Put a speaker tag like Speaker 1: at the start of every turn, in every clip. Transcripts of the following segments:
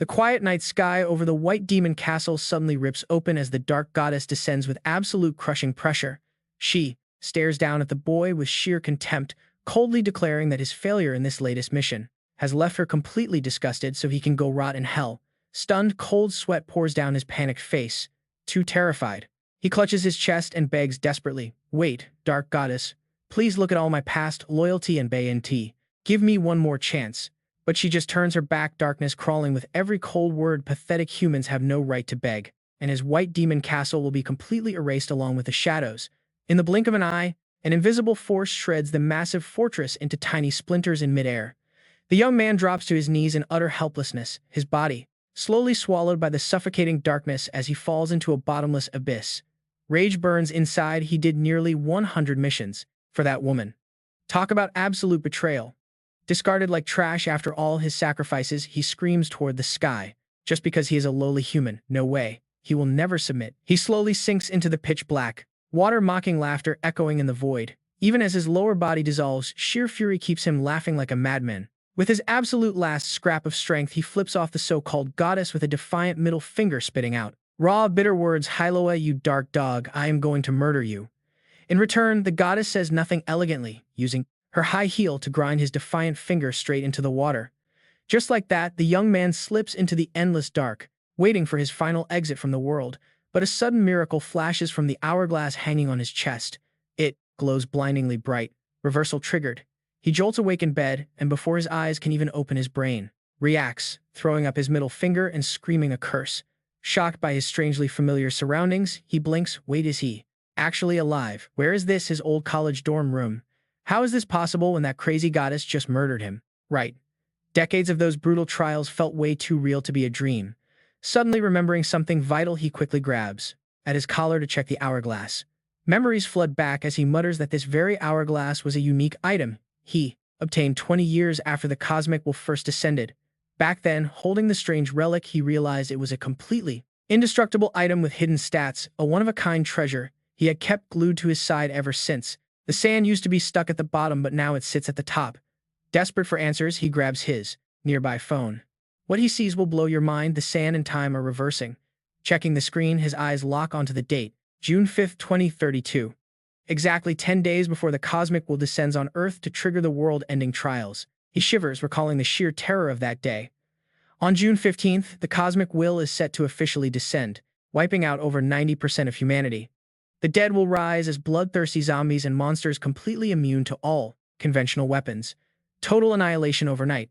Speaker 1: The quiet night sky over the white demon castle suddenly rips open as the dark goddess descends with absolute crushing pressure. She stares down at the boy with sheer contempt, coldly declaring that his failure in this latest mission has left her completely disgusted so he can go rot in hell. Stunned, cold sweat pours down his panicked face. Too terrified, he clutches his chest and begs desperately, "Wait, dark goddess. Please look at all my past loyalty and BNT. Give me one more chance." But she just turns her back, darkness crawling with every cold word. Pathetic humans have no right to beg, and his white demon castle will be completely erased along with the shadows. In the blink of an eye, an invisible force shreds the massive fortress into tiny splinters in midair. The young man drops to his knees in utter helplessness, his body slowly swallowed by the suffocating darkness as he falls into a bottomless abyss. Rage burns inside. He did nearly 100 missions for that woman. Talk about absolute betrayal. Discarded like trash after all his sacrifices, he screams toward the sky. Just because he is a lowly human, no way. He will never submit. He slowly sinks into the pitch black, water-mocking laughter echoing in the void. Even as his lower body dissolves, sheer fury keeps him laughing like a madman. With his absolute last scrap of strength, he flips off the so-called goddess with a defiant middle finger, spitting out raw, bitter words. "Hyloa, you dark dog, I am going to murder you." In return, the goddess says nothing, elegantly using her high heel to grind his defiant finger straight into the water. Just like that, the young man slips into the endless dark, waiting for his final exit from the world. But a sudden miracle flashes from the hourglass hanging on his chest. It glows blindingly bright. Reversal triggered. He jolts awake in bed, and before his eyes can even open, his brain reacts, throwing up his middle finger and screaming a curse. Shocked by his strangely familiar surroundings, he blinks. Wait, is he actually alive? Where is this, his old college dorm room? How is this possible when that crazy goddess just murdered him? Right. Decades of those brutal trials felt way too real to be a dream. Suddenly remembering something vital, he quickly grabs at his collar to check the hourglass. Memories flood back as he mutters that this very hourglass was a unique item he obtained 20 years after the cosmic will first descended. Back then, holding the strange relic, he realized it was a completely indestructible item with hidden stats, a one-of-a-kind treasure he had kept glued to his side ever since. The sand used to be stuck at the bottom, but now it sits at the top. Desperate for answers, he grabs his nearby phone. What he sees will blow your mind. The sand and time are reversing. Checking the screen, his eyes lock onto the date, June 5th, 2032. Exactly 10 days before the cosmic will descends on Earth to trigger the world-ending trials. He shivers, recalling the sheer terror of that day. On June 15th, the cosmic will is set to officially descend, wiping out over 90% of humanity. The dead will rise as bloodthirsty zombies and monsters completely immune to all conventional weapons. Total annihilation overnight.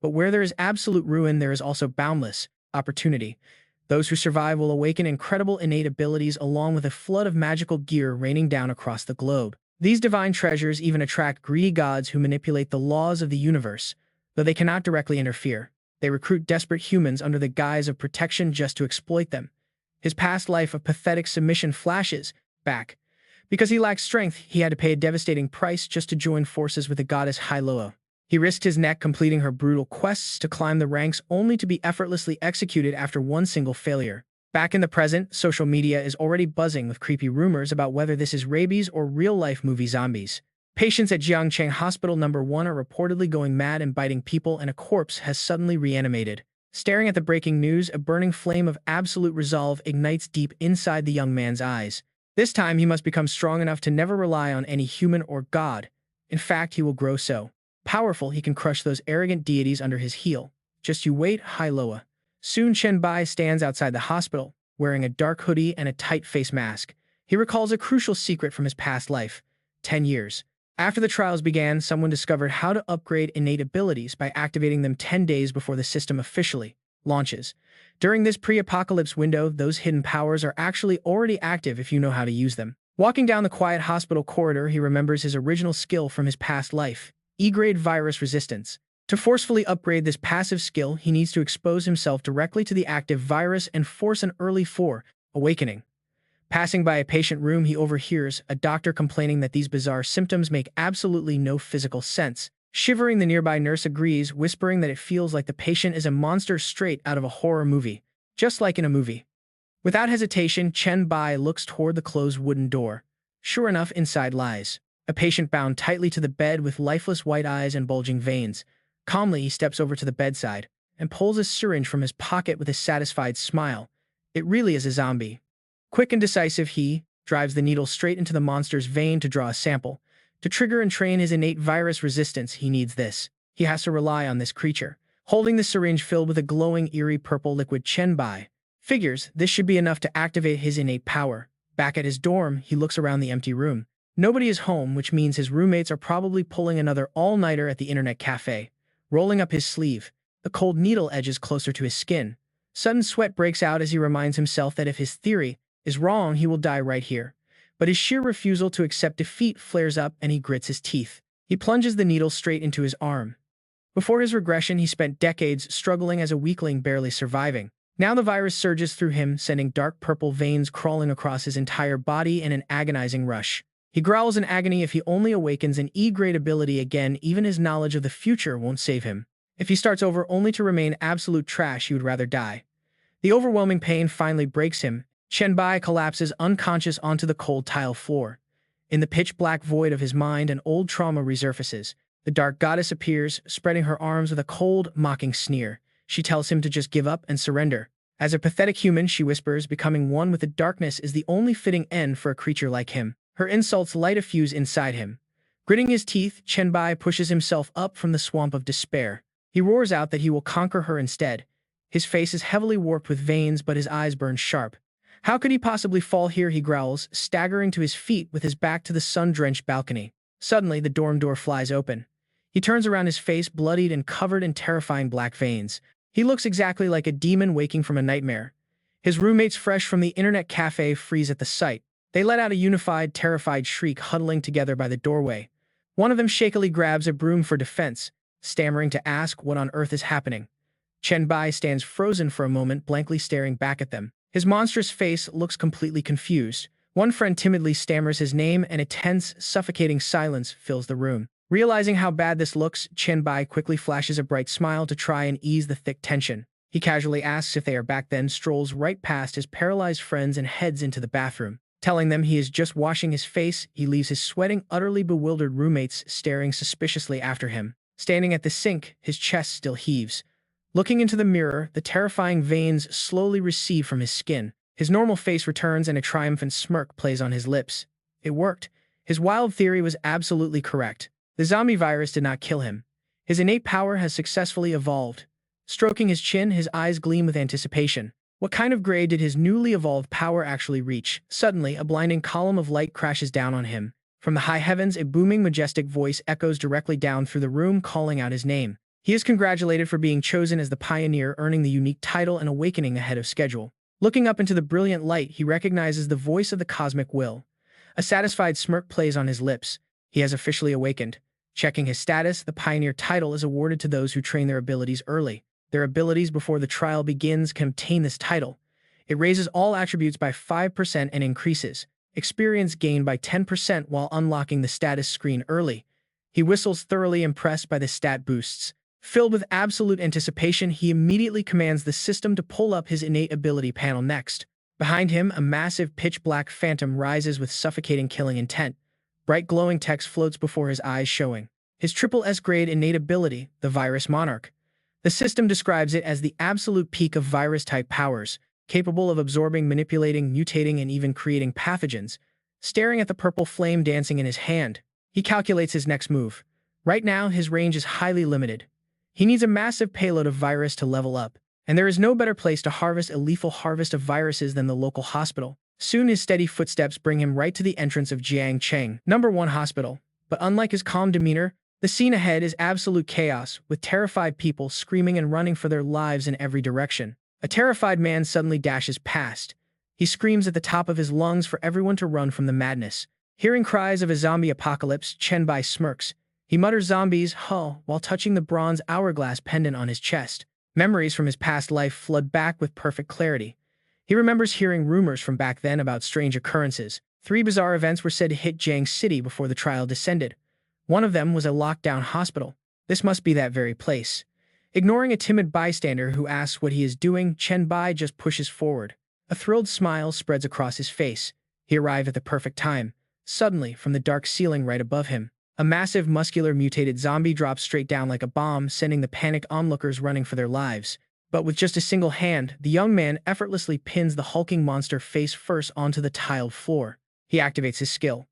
Speaker 1: But where there is absolute ruin, there is also boundless opportunity. Those who survive will awaken incredible innate abilities along with a flood of magical gear raining down across the globe. These divine treasures even attract greedy gods who manipulate the laws of the universe. Though they cannot directly interfere, they recruit desperate humans under the guise of protection just to exploit them. His past life of pathetic submission flashes back. Because he lacked strength, he had to pay a devastating price just to join forces with the goddess Hyloa. He risked his neck completing her brutal quests to climb the ranks only to be effortlessly executed after one single failure. Back in the present, social media is already buzzing with creepy rumors about whether this is rabies or real-life movie zombies. Patients at Jiangcheng Hospital No. 1 are reportedly going mad and biting people, and a corpse has suddenly reanimated. Staring at the breaking news, a burning flame of absolute resolve ignites deep inside the young man's eyes. This time, he must become strong enough to never rely on any human or god. In fact, he will grow so powerful he can crush those arrogant deities under his heel. Just you wait, Hyloa. Soon Chen Bai stands outside the hospital, wearing a dark hoodie and a tight face mask. He recalls a crucial secret from his past life. 10 years after the trials began, someone discovered how to upgrade innate abilities by activating them 10 days before the system officially launches. During this pre-apocalypse window, those hidden powers are actually already active if you know how to use them. Walking down the quiet hospital corridor, he remembers his original skill from his past life, E-grade virus resistance. To forcefully upgrade this passive skill, he needs to expose himself directly to the active virus and force an early awakening. Passing by a patient room, he overhears a doctor complaining that these bizarre symptoms make absolutely no physical sense. Shivering, the nearby nurse agrees, whispering that it feels like the patient is a monster straight out of a horror movie, just like in a movie. Without hesitation, Chen Bai looks toward the closed wooden door. Sure enough, inside lies a patient bound tightly to the bed with lifeless white eyes and bulging veins. Calmly, he steps over to the bedside and pulls a syringe from his pocket with a satisfied smile. It really is a zombie. Quick and decisive, he drives the needle straight into the monster's vein to draw a sample. To trigger and train his innate virus resistance, he needs this. He has to rely on this creature. Holding the syringe filled with a glowing, eerie purple liquid, Chen Bai figures this should be enough to activate his innate power. Back at his dorm, he looks around the empty room. Nobody is home, which means his roommates are probably pulling another all-nighter at the internet cafe. Rolling up his sleeve, the cold needle edges closer to his skin. Sudden sweat breaks out as he reminds himself that if his theory is wrong, he will die right here. But his sheer refusal to accept defeat flares up and he grits his teeth. He plunges the needle straight into his arm. Before his regression, he spent decades struggling as a weakling, barely surviving. Now the virus surges through him, sending dark purple veins crawling across his entire body in an agonizing rush. He growls in agony. If he only awakens an E-grade ability again, even his knowledge of the future won't save him. If he starts over only to remain absolute trash, he would rather die. The overwhelming pain finally breaks him. Chen Bai collapses unconscious onto the cold tile floor. In the pitch-black void of his mind, an old trauma resurfaces. The dark goddess appears, spreading her arms with a cold, mocking sneer. She tells him to just give up and surrender. As a pathetic human, she whispers, becoming one with the darkness is the only fitting end for a creature like him. Her insults light a fuse inside him. Gritting his teeth, Chen Bai pushes himself up from the swamp of despair. He roars out that he will conquer her instead. His face is heavily warped with veins, but his eyes burn sharp. How could he possibly fall here, he growls, staggering to his feet with his back to the sun-drenched balcony. Suddenly, the dorm door flies open. He turns around, his face bloodied and covered in terrifying black veins. He looks exactly like a demon waking from a nightmare. His roommates, fresh from the internet cafe, freeze at the sight. They let out a unified, terrified shriek, huddling together by the doorway. One of them shakily grabs a broom for defense, stammering to ask what on earth is happening. Chen Bai stands frozen for a moment, blankly staring back at them. His monstrous face looks completely confused. One friend timidly stammers his name, and a tense, suffocating silence fills the room. Realizing how bad this looks, Chen Bai quickly flashes a bright smile to try and ease the thick tension. He casually asks if they are back, then strolls right past his paralyzed friends and heads into the bathroom. Telling them he is just washing his face, he leaves his sweating, utterly bewildered roommates staring suspiciously after him. Standing at the sink, his chest still heaves. Looking into the mirror, the terrifying veins slowly recede from his skin. His normal face returns and a triumphant smirk plays on his lips. It worked. His wild theory was absolutely correct. The zombie virus did not kill him. His innate power has successfully evolved. Stroking his chin, his eyes gleam with anticipation. What kind of grade did his newly evolved power actually reach? Suddenly, a blinding column of light crashes down on him. From the high heavens, a booming, majestic voice echoes directly down through the room, calling out his name. He is congratulated for being chosen as the pioneer, earning the unique title and awakening ahead of schedule. Looking up into the brilliant light, he recognizes the voice of the cosmic will. A satisfied smirk plays on his lips. He has officially awakened. Checking his status, the pioneer title is awarded to those who train their abilities early. Their abilities before the trial begins can obtain this title. It raises all attributes by 5% and increases experience gained by 10% while unlocking the status screen early. He whistles, thoroughly impressed by the stat boosts. Filled with absolute anticipation, he immediately commands the system to pull up his innate ability panel next. Behind him, a massive pitch-black phantom rises with suffocating killing intent. Bright glowing text floats before his eyes, showing his triple S-grade innate ability, the Virus Monarch. The system describes it as the absolute peak of virus-type powers, capable of absorbing, manipulating, mutating, and even creating pathogens. Staring at the purple flame dancing in his hand, he calculates his next move. Right now, his range is highly limited. He needs a massive payload of virus to level up, and there is no better place to harvest a lethal harvest of viruses than the local hospital. Soon his steady footsteps bring him right to the entrance of Jiangcheng #1 Hospital. But unlike his calm demeanor, the scene ahead is absolute chaos, with terrified people screaming and running for their lives in every direction. A terrified man suddenly dashes past. He screams at the top of his lungs for everyone to run from the madness. Hearing cries of a zombie apocalypse, Chen Bai smirks. He mutters zombies, huh, while touching the bronze hourglass pendant on his chest. Memories from his past life flood back with perfect clarity. He remembers hearing rumors from back then about strange occurrences. 3 bizarre events were said to hit Jiang City before the trial descended. One of them was a lockdown hospital. This must be that very place. Ignoring a timid bystander who asks what he is doing, Chen Bai just pushes forward. A thrilled smile spreads across his face. He arrived at the perfect time. Suddenly, from the dark ceiling right above him, a massive, muscular, mutated zombie drops straight down like a bomb, sending the panicked onlookers running for their lives. But with just a single hand, the young man effortlessly pins the hulking monster face first onto the tiled floor. He activates his skill.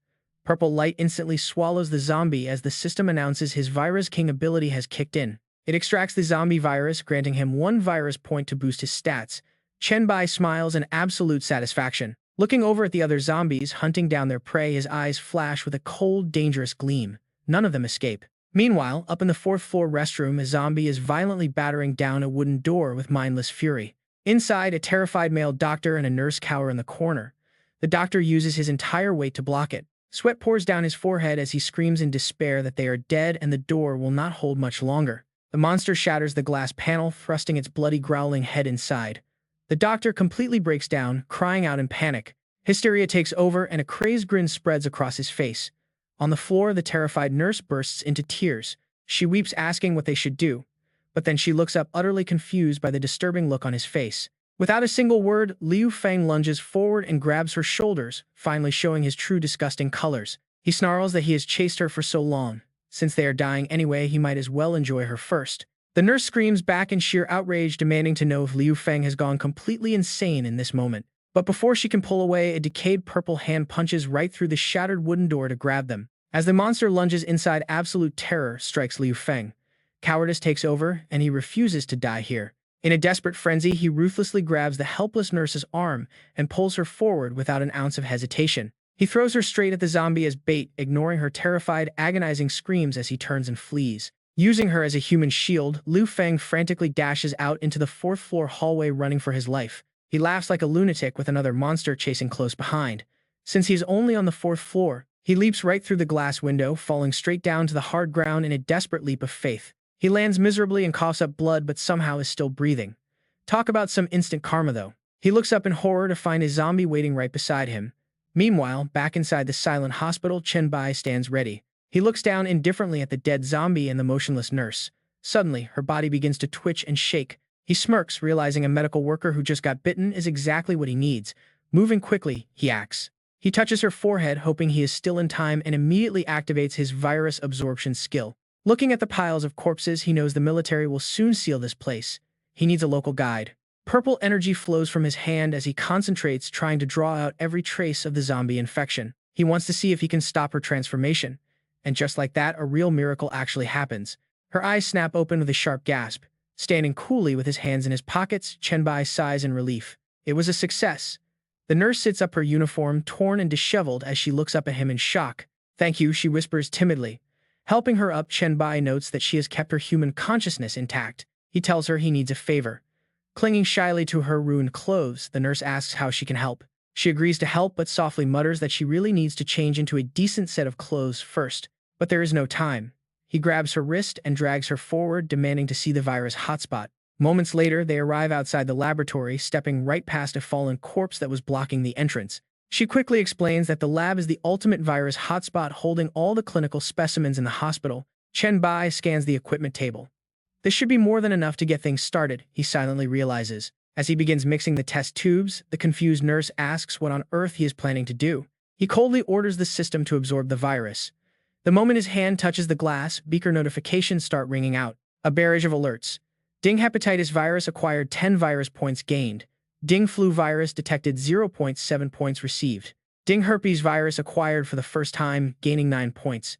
Speaker 1: Purple light instantly swallows the zombie as the system announces his Virus King ability has kicked in. It extracts the zombie virus, granting him 1 virus point to boost his stats. Chen Bai smiles in absolute satisfaction. Looking over at the other zombies hunting down their prey, his eyes flash with a cold, dangerous gleam. None of them escape. Meanwhile, up in the 4th floor restroom, a zombie is violently battering down a wooden door with mindless fury. Inside, a terrified male doctor and a nurse cower in the corner. The doctor uses his entire weight to block it. Sweat pours down his forehead as he screams in despair that they are dead and the door will not hold much longer. The monster shatters the glass panel, thrusting its bloody, growling head inside. The doctor completely breaks down, crying out in panic. Hysteria takes over and a crazed grin spreads across his face. On the floor, the terrified nurse bursts into tears. She weeps, asking what they should do. But then she looks up, utterly confused by the disturbing look on his face. Without a single word, Liu Feng lunges forward and grabs her shoulders, finally showing his true disgusting colors. He snarls that he has chased her for so long. Since they are dying anyway, he might as well enjoy her first. The nurse screams back in sheer outrage, demanding to know if Liu Feng has gone completely insane in this moment. But before she can pull away, a decayed purple hand punches right through the shattered wooden door to grab them. As the monster lunges inside, absolute terror strikes Liu Feng. Cowardice takes over, and he refuses to die here. In a desperate frenzy, he ruthlessly grabs the helpless nurse's arm and pulls her forward without an ounce of hesitation. He throws her straight at the zombie as bait, ignoring her terrified, agonizing screams as he turns and flees. Using her as a human shield, Liu Feng frantically dashes out into the 4th floor hallway, running for his life. He laughs like a lunatic with another monster chasing close behind. Since he is only on the 4th floor, he leaps right through the glass window, falling straight down to the hard ground in a desperate leap of faith. He lands miserably and coughs up blood, but somehow is still breathing. Talk about some instant karma, though. He looks up in horror to find a zombie waiting right beside him. Meanwhile, back inside the silent hospital, Chen Bai stands ready. He looks down indifferently at the dead zombie and the motionless nurse. Suddenly, her body begins to twitch and shake. He smirks, realizing a medical worker who just got bitten is exactly what he needs. Moving quickly, he acts. He touches her forehead, hoping he is still in time, and immediately activates his virus absorption skill. Looking at the piles of corpses, he knows the military will soon seal this place. He needs a local guide. Purple energy flows from his hand as he concentrates, trying to draw out every trace of the zombie infection. He wants to see if he can stop her transformation. And just like that, a real miracle actually happens. Her eyes snap open with a sharp gasp. Standing coolly with his hands in his pockets, Chen Bai sighs in relief. It was a success. The nurse sits up, her uniform torn and disheveled, as she looks up at him in shock. "Thank you," she whispers timidly. Helping her up, Chen Bai notes that she has kept her human consciousness intact. He tells her he needs a favor. Clinging shyly to her ruined clothes, the nurse asks how she can help. She agrees to help, but softly mutters that she really needs to change into a decent set of clothes first. But there is no time. He grabs her wrist and drags her forward, demanding to see the virus hotspot. Moments later, they arrive outside the laboratory, stepping right past a fallen corpse that was blocking the entrance. She quickly explains that the lab is the ultimate virus hotspot, holding all the clinical specimens in the hospital. Chen Bai scans the equipment table. This should be more than enough to get things started, he silently realizes. As he begins mixing the test tubes, the confused nurse asks what on earth he is planning to do. He coldly orders the system to absorb the virus. The moment his hand touches the glass, beaker notifications start ringing out. A barrage of alerts. Ding hepatitis virus acquired 10 virus points gained. Ding flu virus detected 0.7 points received. Ding herpes virus acquired for the first time, gaining 9 points.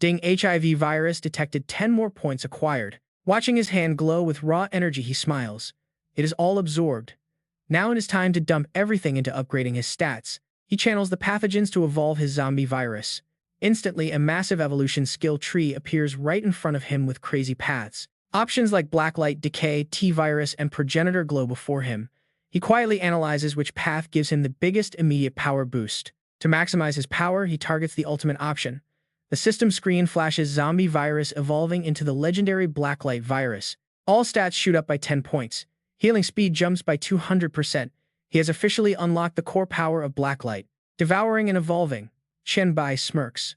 Speaker 1: Ding HIV virus detected 10 more points acquired. Watching his hand glow with raw energy, he smiles. It is all absorbed. Now it is time to dump everything into upgrading his stats. He channels the pathogens to evolve his zombie virus. Instantly, a massive evolution skill tree appears right in front of him with crazy paths. Options like Blacklight, Decay, T-Virus, and Progenitor glow before him. He quietly analyzes which path gives him the biggest immediate power boost. To maximize his power, he targets the ultimate option. The system screen flashes Zombie Virus evolving into the legendary Blacklight Virus. All stats shoot up by 10 points. Healing speed jumps by 200%. He has officially unlocked the core power of Blacklight. Devouring and evolving. Chen Bai smirks.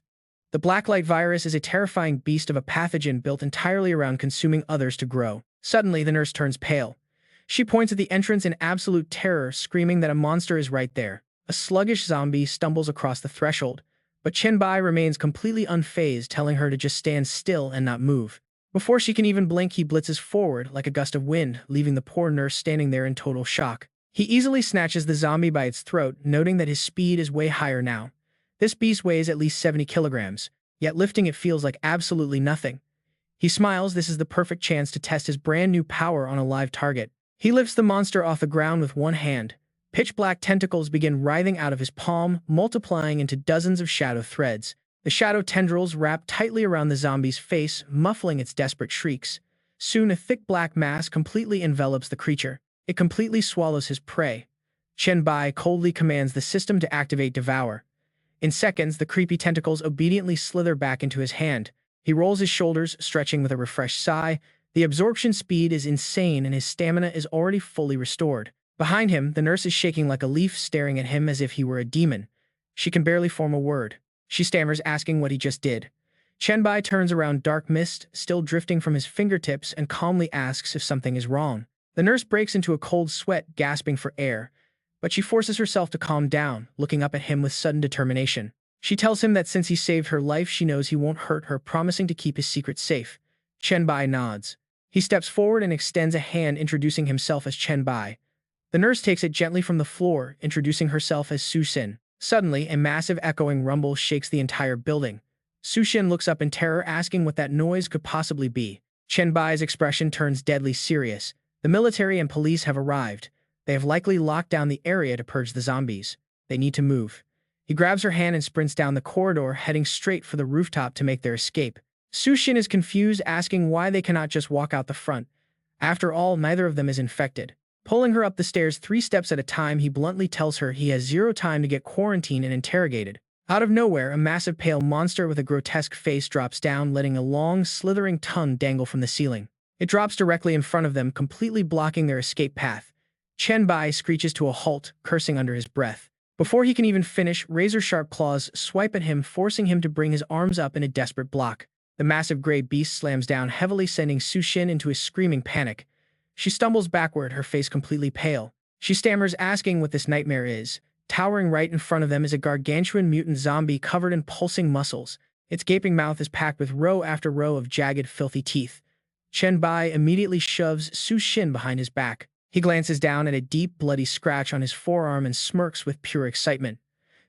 Speaker 1: The Blacklight virus is a terrifying beast of a pathogen built entirely around consuming others to grow. Suddenly, the nurse turns pale. She points at the entrance in absolute terror, screaming that a monster is right there. A sluggish zombie stumbles across the threshold, but Chen Bai remains completely unfazed, telling her to just stand still and not move. Before she can even blink, he blitzes forward like a gust of wind, leaving the poor nurse standing there in total shock. He easily snatches the zombie by its throat, noting that his speed is way higher now. This beast weighs at least 70 kilograms, yet lifting it feels like absolutely nothing. He smiles. This is the perfect chance to test his brand new power on a live target. He lifts the monster off the ground with one hand. Pitch-black tentacles begin writhing out of his palm, multiplying into dozens of shadow threads. The shadow tendrils wrap tightly around the zombie's face, muffling its desperate shrieks. Soon, a thick black mass completely envelops the creature. It completely swallows his prey. Chen Bai coldly commands the system to activate Devour. In seconds, the creepy tentacles obediently slither back into his hand. He rolls his shoulders, stretching with a refreshed sigh. The absorption speed is insane and his stamina is already fully restored. Behind him, the nurse is shaking like a leaf, staring at him as if he were a demon. She can barely form a word. She stammers, asking what he just did. Chen Bai turns around, dark mist still drifting from his fingertips, and calmly asks if something is wrong. The nurse breaks into a cold sweat, gasping for air, but she forces herself to calm down, looking up at him with sudden determination. She tells him that since he saved her life, she knows he won't hurt her, promising to keep his secret safe. Chen Bai nods. He steps forward and extends a hand, introducing himself as Chen Bai. The nurse takes it gently from the floor, introducing herself as Su Xin. Suddenly, a massive echoing rumble shakes the entire building. Su Xin looks up in terror, asking what that noise could possibly be. Chen Bai's expression turns deadly serious. The military and police have arrived. They have likely locked down the area to purge the zombies. They need to move. He grabs her hand and sprints down the corridor, heading straight for the rooftop to make their escape. Su Xin is confused, asking why they cannot just walk out the front. After all, neither of them is infected. Pulling her up the stairs 3 steps at a time, he bluntly tells her he has 0 time to get quarantined and interrogated. Out of nowhere, a massive pale monster with a grotesque face drops down, letting a long, slithering tongue dangle from the ceiling. It drops directly in front of them, completely blocking their escape path. Chen Bai screeches to a halt, cursing under his breath. Before he can even finish, razor-sharp claws swipe at him, forcing him to bring his arms up in a desperate block. The massive gray beast slams down heavily, sending Su Xin into a screaming panic. She stumbles backward, her face completely pale. She stammers, asking what this nightmare is. Towering right in front of them is a gargantuan mutant zombie covered in pulsing muscles. Its gaping mouth is packed with row after row of jagged, filthy teeth. Chen Bai immediately shoves Su Xin behind his back. He glances down at a deep, bloody scratch on his forearm and smirks with pure excitement.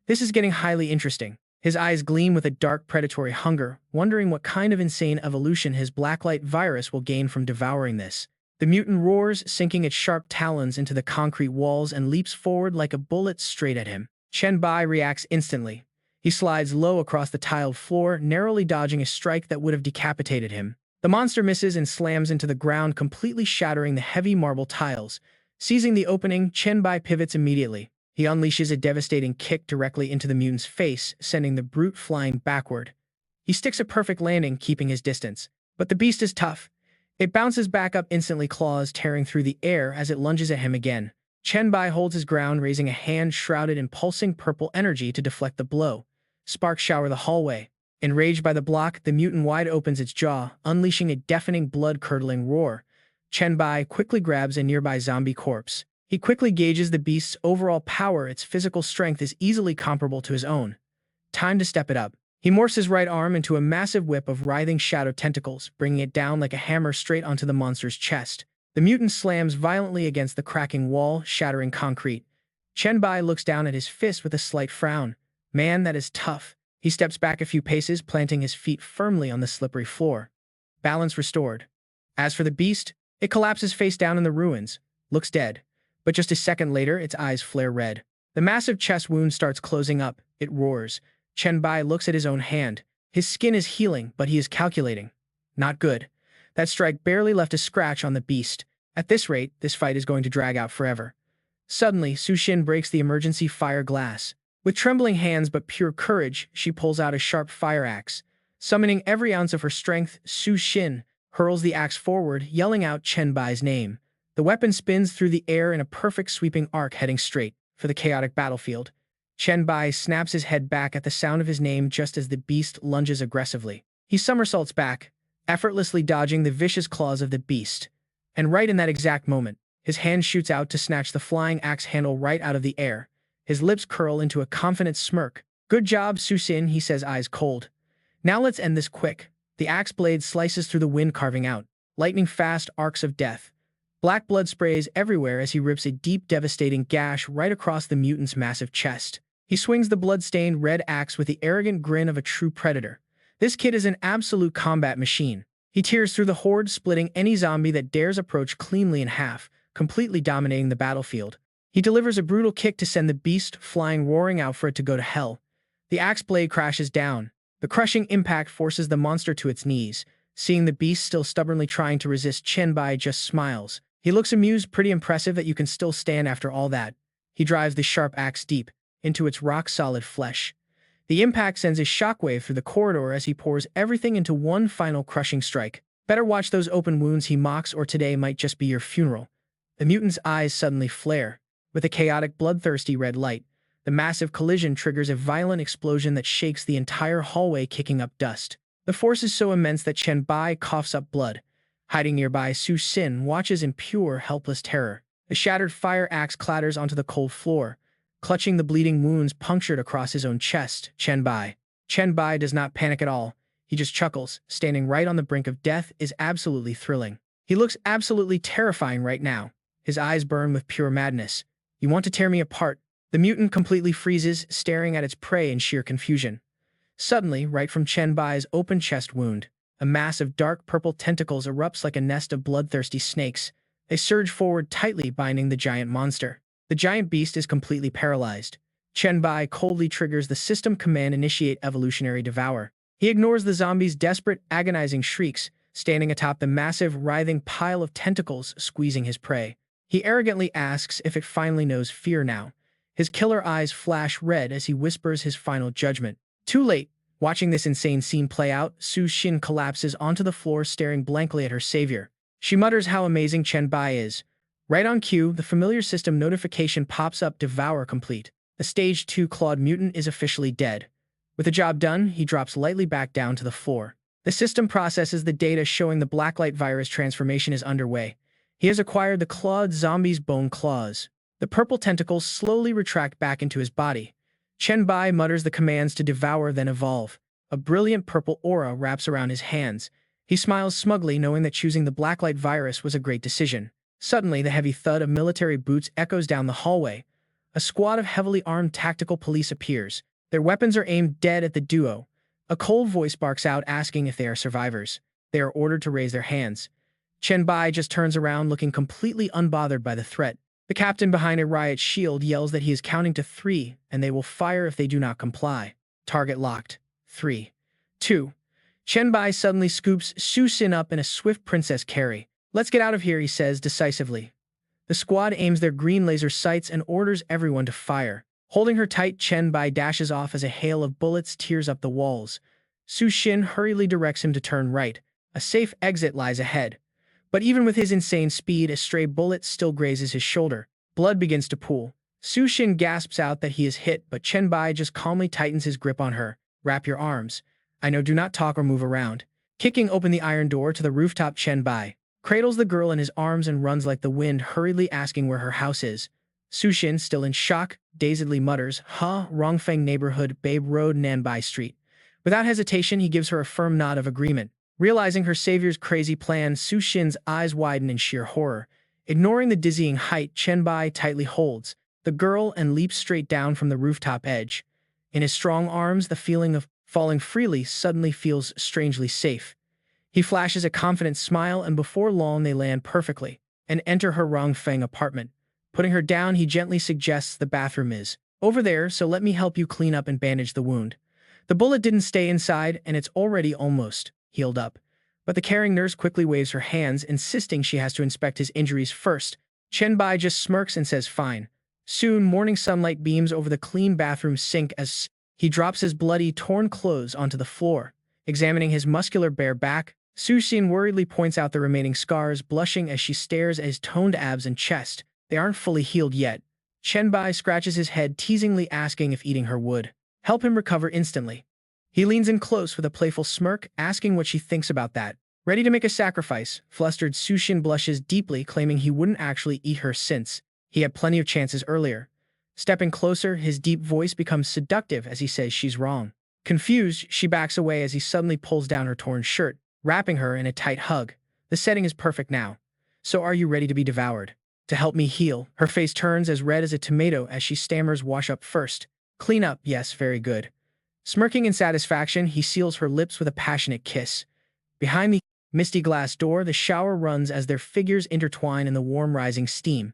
Speaker 1: This is getting highly interesting. His eyes gleam with a dark, predatory hunger, wondering what kind of insane evolution his blacklight virus will gain from devouring this. The mutant roars, sinking its sharp talons into the concrete walls, and leaps forward like a bullet straight at him. Chen Bai reacts instantly. He slides low across the tiled floor, narrowly dodging a strike that would have decapitated him. The monster misses and slams into the ground, completely shattering the heavy marble tiles. Seizing the opening, Chen Bai pivots immediately. He unleashes a devastating kick directly into the mutant's face, sending the brute flying backward. He sticks a perfect landing, keeping his distance. But the beast is tough. It bounces back up instantly, claws tearing through the air as it lunges at him again. Chen Bai holds his ground, raising a hand shrouded in pulsing purple energy to deflect the blow. Sparks shower the hallway. Enraged by the block, the mutant wide opens its jaw, unleashing a deafening, blood-curdling roar. Chen Bai quickly grabs a nearby zombie corpse. He quickly gauges the beast's overall power. Its physical strength is easily comparable to his own. Time to step it up. He morphs his right arm into a massive whip of writhing shadow tentacles, bringing it down like a hammer straight onto the monster's chest. The mutant slams violently against the cracking wall, shattering concrete. Chen Bai looks down at his fist with a slight frown. Man, that is tough. He steps back a few paces, planting his feet firmly on the slippery floor. Balance restored. As for the beast, it collapses face down in the ruins, looks dead. But just a second later, its eyes flare red. The massive chest wound starts closing up. It roars. Chen Bai looks at his own hand. His skin is healing, but he is calculating. Not good. That strike barely left a scratch on the beast. At this rate, this fight is going to drag out forever. Suddenly, Su Xin breaks the emergency fire glass. With trembling hands but pure courage, she pulls out a sharp fire axe. Summoning every ounce of her strength, Su Xin hurls the axe forward, yelling out Chen Bai's name. The weapon spins through the air in a perfect sweeping arc, heading straight for the chaotic battlefield. Chen Bai snaps his head back at the sound of his name just as the beast lunges aggressively. He somersaults back, effortlessly dodging the vicious claws of the beast. And right in that exact moment, his hand shoots out to snatch the flying axe handle right out of the air. His lips curl into a confident smirk. "Good job, Su Xin," he says, eyes cold. "Now let's end this quick." The axe blade slices through the wind, carving out lightning-fast arcs of death. Black blood sprays everywhere as he rips a deep, devastating gash right across the mutant's massive chest. He swings the blood-stained red axe with the arrogant grin of a true predator. This kid is an absolute combat machine. He tears through the horde, splitting any zombie that dares approach cleanly in half, completely dominating the battlefield. He delivers a brutal kick to send the beast flying, roaring out for it to go to hell. The axe blade crashes down. The crushing impact forces the monster to its knees. Seeing the beast still stubbornly trying to resist, Chen Bai just smiles. He looks amused, pretty impressive that you can still stand after all that. He drives the sharp axe deep into its rock-solid flesh. The impact sends a shockwave through the corridor as he pours everything into one final crushing strike. Better watch those open wounds, he mocks, or today might just be your funeral. The mutant's eyes suddenly flare. With a chaotic, bloodthirsty red light, the massive collision triggers a violent explosion that shakes the entire hallway, kicking up dust. The force is so immense that Chen Bai coughs up blood. Hiding nearby, Su Xin watches in pure, helpless terror. The shattered fire axe clatters onto the cold floor, clutching the bleeding wounds punctured across his own chest. Chen Bai does not panic at all. He just chuckles. Standing right on the brink of death is absolutely thrilling. He looks absolutely terrifying right now. His eyes burn with pure madness. You want to tear me apart? The mutant completely freezes, staring at its prey in sheer confusion. Suddenly, right from Chen Bai's open chest wound, a mass of dark purple tentacles erupts like a nest of bloodthirsty snakes. They surge forward, tightly binding the giant monster. The giant beast is completely paralyzed. Chen Bai coldly triggers the system command, initiate evolutionary devour. He ignores the zombie's desperate, agonizing shrieks, standing atop the massive, writhing pile of tentacles, squeezing his prey. He arrogantly asks if it finally knows fear now. His killer eyes flash red as he whispers his final judgment. Too late. Watching this insane scene play out, Su Xin collapses onto the floor, staring blankly at her savior. She mutters how amazing Chen Bai is. Right on cue, the familiar system notification pops up: Devour complete. The Stage 2 clawed mutant is officially dead. With the job done, he drops lightly back down to the floor. The system processes the data showing the blacklight virus transformation is underway. He has acquired the clawed zombie's bone claws. The purple tentacles slowly retract back into his body. Chen Bai mutters the commands to devour, then evolve. A brilliant purple aura wraps around his hands. He smiles smugly, knowing that choosing the blacklight virus was a great decision. Suddenly, the heavy thud of military boots echoes down the hallway. A squad of heavily armed tactical police appears. Their weapons are aimed dead at the duo. A cold voice barks out, asking if they are survivors. They are ordered to raise their hands. Chen Bai just turns around, looking completely unbothered by the threat. The captain behind a riot shield yells that he is counting to 3, and they will fire if they do not comply. Target locked. 3, 2. Chen Bai suddenly scoops Su Xin up in a swift princess carry. Let's get out of here, he says decisively. The squad aims their green laser sights and orders everyone to fire. Holding her tight, Chen Bai dashes off as a hail of bullets tears up the walls. Su Xin hurriedly directs him to turn right. A safe exit lies ahead. But even with his insane speed, a stray bullet still grazes his shoulder. Blood begins to pool. Su Xin gasps out that he is hit, but Chen Bai just calmly tightens his grip on her. Wrap your arms. I know, do not talk or move around. Kicking open the iron door to the rooftop, Chen Bai cradles the girl in his arms and runs like the wind, hurriedly asking where her house is. Su Xin, still in shock, dazedly mutters, Rongfeng neighborhood, Babe Road, Nanbai Street. Without hesitation, he gives her a firm nod of agreement. Realizing her savior's crazy plan, Su Xin's eyes widen in sheer horror. Ignoring the dizzying height, Chen Bai tightly holds the girl and leaps straight down from the rooftop edge. In his strong arms, the feeling of falling freely suddenly feels strangely safe. He flashes a confident smile, and before long they land perfectly and enter her Rongfeng apartment. Putting her down, he gently suggests the bathroom is over there, so let me help you clean up and bandage the wound. The bullet didn't stay inside, and it's already almost healed up. But the caring nurse quickly waves her hands, insisting she has to inspect his injuries first. Chen Bai just smirks and says fine. Soon, morning sunlight beams over the clean bathroom sink as he drops his bloody, torn clothes onto the floor. Examining his muscular bare back, Su Xin worriedly points out the remaining scars, blushing as she stares at his toned abs and chest. They aren't fully healed yet. Chen Bai scratches his head, teasingly asking if eating her would help him recover instantly. He leans in close with a playful smirk, asking what she thinks about that. Ready to make a sacrifice, flustered Su Xin blushes deeply, claiming he wouldn't actually eat her since he had plenty of chances earlier. Stepping closer, his deep voice becomes seductive as he says she's wrong. Confused, she backs away as he suddenly pulls down her torn shirt, wrapping her in a tight hug. The setting is perfect now. So are you ready to be devoured? To help me heal? Her face turns as red as a tomato as she stammers, wash up first. Clean up, yes, very good. Smirking in satisfaction, he seals her lips with a passionate kiss. Behind the misty glass door, the shower runs as their figures intertwine in the warm rising steam.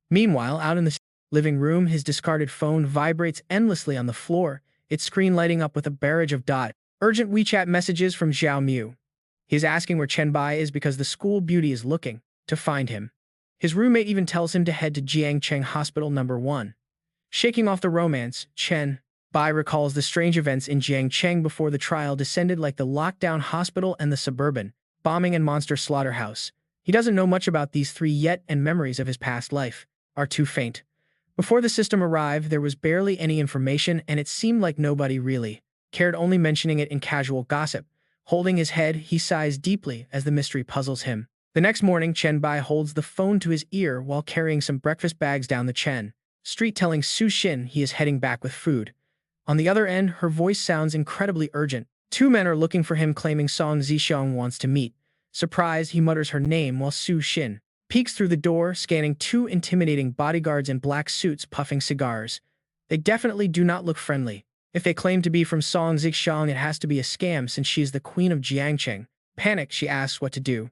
Speaker 1: Meanwhile, out in the living room, his discarded phone vibrates endlessly on the floor, its screen lighting up with a barrage of urgent WeChat messages from Xiao Mu. He is asking where Chen Bai is because the school beauty is looking to find him. His roommate even tells him to head to Jiangcheng Hospital number 1. Shaking off the romance, Chen Bai recalls the strange events in Jiangcheng before the trial descended, like the lockdown hospital and the suburban bombing and monster slaughterhouse. He doesn't know much about these three yet, and memories of his past life are too faint. Before the system arrived, there was barely any information, and it seemed like nobody really cared, only mentioning it in casual gossip. Holding his head, he sighs deeply as the mystery puzzles him. The next morning, Chen Bai holds the phone to his ear while carrying some breakfast bags down the Chen Street, telling Su Xin he is heading back with food. On the other end, her voice sounds incredibly urgent. Two men are looking for him, claiming Song Zixiang wants to meet. Surprised, he mutters her name while Su Xin peeks through the door, scanning two intimidating bodyguards in black suits puffing cigars. They definitely do not look friendly. If they claim to be from Song Zixiang, it has to be a scam since she is the queen of Jiangcheng. Panicked, she asks what to do.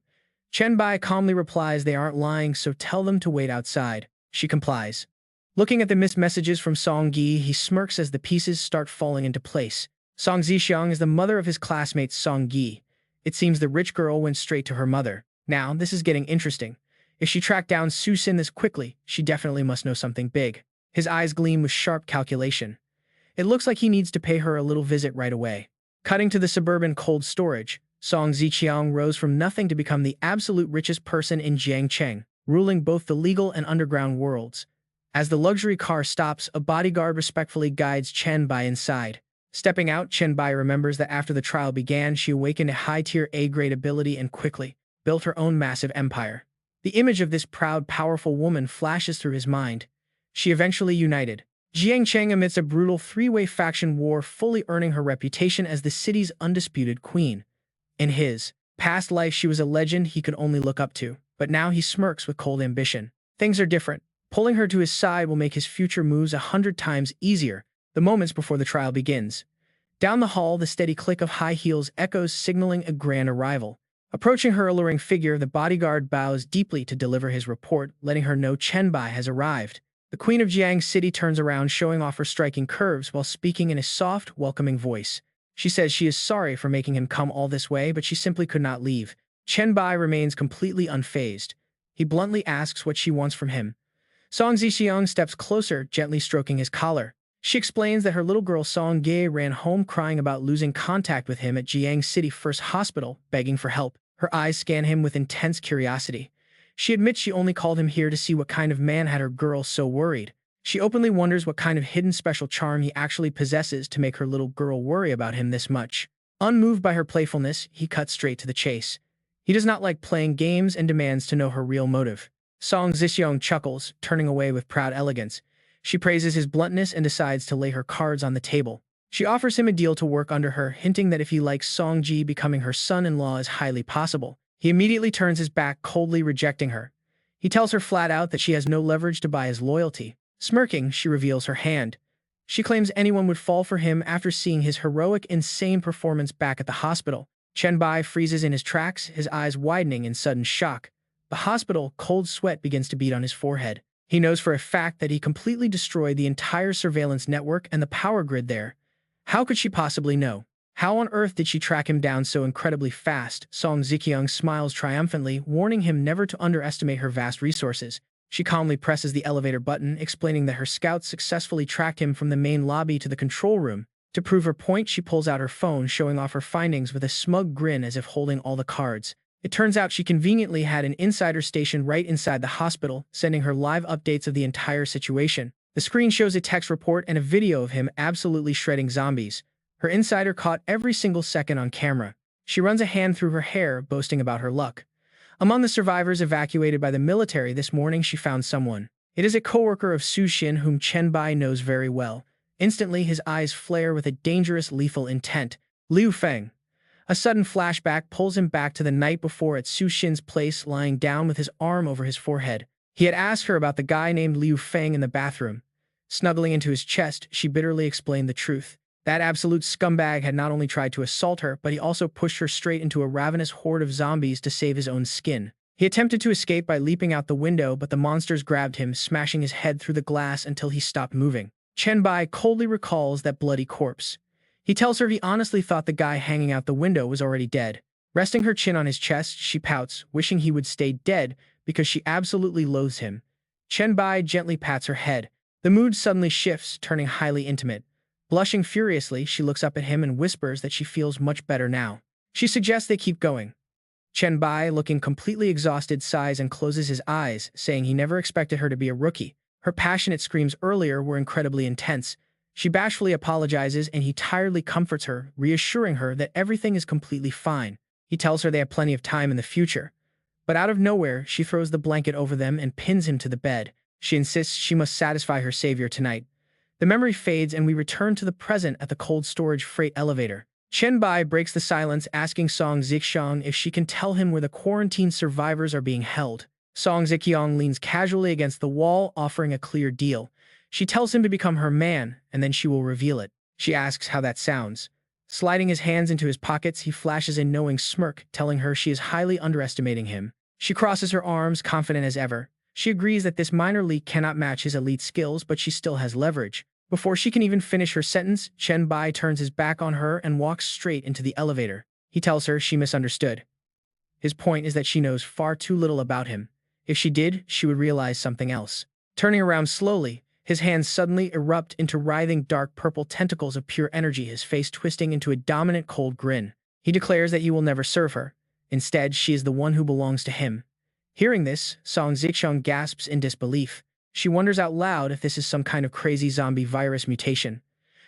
Speaker 1: Chen Bai calmly replies they aren't lying, so tell them to wait outside. She complies. Looking at the missed messages from Song Gi, he smirks as the pieces start falling into place. Song Zixiang is the mother of his classmate Song Gi. It seems the rich girl went straight to her mother. Now, this is getting interesting. If she tracked down Su Xin this quickly, she definitely must know something big. His eyes gleam with sharp calculation. It looks like he needs to pay her a little visit right away. Cutting to the suburban cold storage, Song Zixiang rose from nothing to become the absolute richest person in Jiangcheng, ruling both the legal and underground worlds. As the luxury car stops, a bodyguard respectfully guides Chen Bai inside. Stepping out, Chen Bai remembers that after the trial began, she awakened a high-tier A-grade ability and quickly built her own massive empire. The image of this proud, powerful woman flashes through his mind. She eventually united Jiangcheng amidst a brutal three-way faction war, fully earning her reputation as the city's undisputed queen. In his past life, she was a legend he could only look up to, but now he smirks with cold ambition. Things are different. Pulling her to his side will make his future moves 100 times easier. The moments before the trial begins. Down the hall, the steady click of high heels echoes, signaling a grand arrival. Approaching her alluring figure, the bodyguard bows deeply to deliver his report, letting her know Chen Bai has arrived. The queen of Jiang City turns around, showing off her striking curves while speaking in a soft, welcoming voice. She says she is sorry for making him come all this way, but she simply could not leave. Chen Bai remains completely unfazed. He bluntly asks what she wants from him. Song Zixiang steps closer, gently stroking his collar. She explains that her little girl Song Ge ran home crying about losing contact with him at Jiang City First Hospital, begging for help. Her eyes scan him with intense curiosity. She admits she only called him here to see what kind of man had her girl so worried. She openly wonders what kind of hidden special charm he actually possesses to make her little girl worry about him this much. Unmoved by her playfulness, he cuts straight to the chase. He does not like playing games and demands to know her real motive. Song Zixiang chuckles, turning away with proud elegance. She praises his bluntness and decides to lay her cards on the table. She offers him a deal to work under her, hinting that if he likes Song Ji, becoming her son-in-law is highly possible. He immediately turns his back, coldly rejecting her. He tells her flat out that she has no leverage to buy his loyalty. Smirking, she reveals her hand. She claims anyone would fall for him after seeing his heroic, insane performance back at the hospital. Chen Bai freezes in his tracks, his eyes widening in sudden shock. The hospital, cold sweat begins to beat on his forehead. He knows for a fact that he completely destroyed the entire surveillance network and the power grid there. How could she possibly know? How on earth did she track him down so incredibly fast? Song Zixiang smiles triumphantly, warning him never to underestimate her vast resources. She calmly presses the elevator button, explaining that her scouts successfully tracked him from the main lobby to the control room. To prove her point, she pulls out her phone, showing off her findings with a smug grin as if holding all the cards. It turns out she conveniently had an insider station right inside the hospital, sending her live updates of the entire situation. The screen shows a text report and a video of him absolutely shredding zombies. Her insider caught every single second on camera. She runs a hand through her hair, boasting about her luck. Among the survivors evacuated by the military this morning, she found someone. It is a coworker of Su Xin whom Chen Bai knows very well. Instantly, his eyes flare with a dangerous, lethal intent. Liu Feng. A sudden flashback pulls him back to the night before at Su Xin's place, lying down with his arm over his forehead. He had asked her about the guy named Liu Feng in the bathroom. Snuggling into his chest, she bitterly explained the truth. That absolute scumbag had not only tried to assault her, but he also pushed her straight into a ravenous horde of zombies to save his own skin. He attempted to escape by leaping out the window, but the monsters grabbed him, smashing his head through the glass until he stopped moving. Chen Bai coldly recalls that bloody corpse. He tells her he honestly thought the guy hanging out the window was already dead. Resting her chin on his chest, she pouts, wishing he would stay dead because she absolutely loathes him. Chen Bai gently pats her head. The mood suddenly shifts, turning highly intimate. Blushing furiously, she looks up at him and whispers that she feels much better now. She suggests they keep going. Chen Bai, looking completely exhausted, sighs and closes his eyes, saying he never expected her to be a rookie. Her passionate screams earlier were incredibly intense. She bashfully apologizes and he tiredly comforts her, reassuring her that everything is completely fine. He tells her they have plenty of time in the future. But out of nowhere, she throws the blanket over them and pins him to the bed. She insists she must satisfy her savior tonight. The memory fades and we return to the present at the cold storage freight elevator. Chen Bai breaks the silence, asking Song Zixiang if she can tell him where the quarantine survivors are being held. Song Zixiang leans casually against the wall, offering a clear deal. She tells him to become her man, and then she will reveal it. She asks how that sounds. Sliding his hands into his pockets, he flashes a knowing smirk, telling her she is highly underestimating him. She crosses her arms, confident as ever. She agrees that this minor leak cannot match his elite skills, but she still has leverage. Before she can even finish her sentence, Chen Bai turns his back on her and walks straight into the elevator. He tells her she misunderstood. His point is that she knows far too little about him. If she did, she would realize something else. Turning around slowly, his hands suddenly erupt into writhing dark purple tentacles of pure energy, his face twisting into a dominant cold grin. He declares that he will never serve her. Instead, she is the one who belongs to him. Hearing this, Song Zixiang gasps in disbelief. She wonders out loud if this is some kind of crazy zombie virus mutation.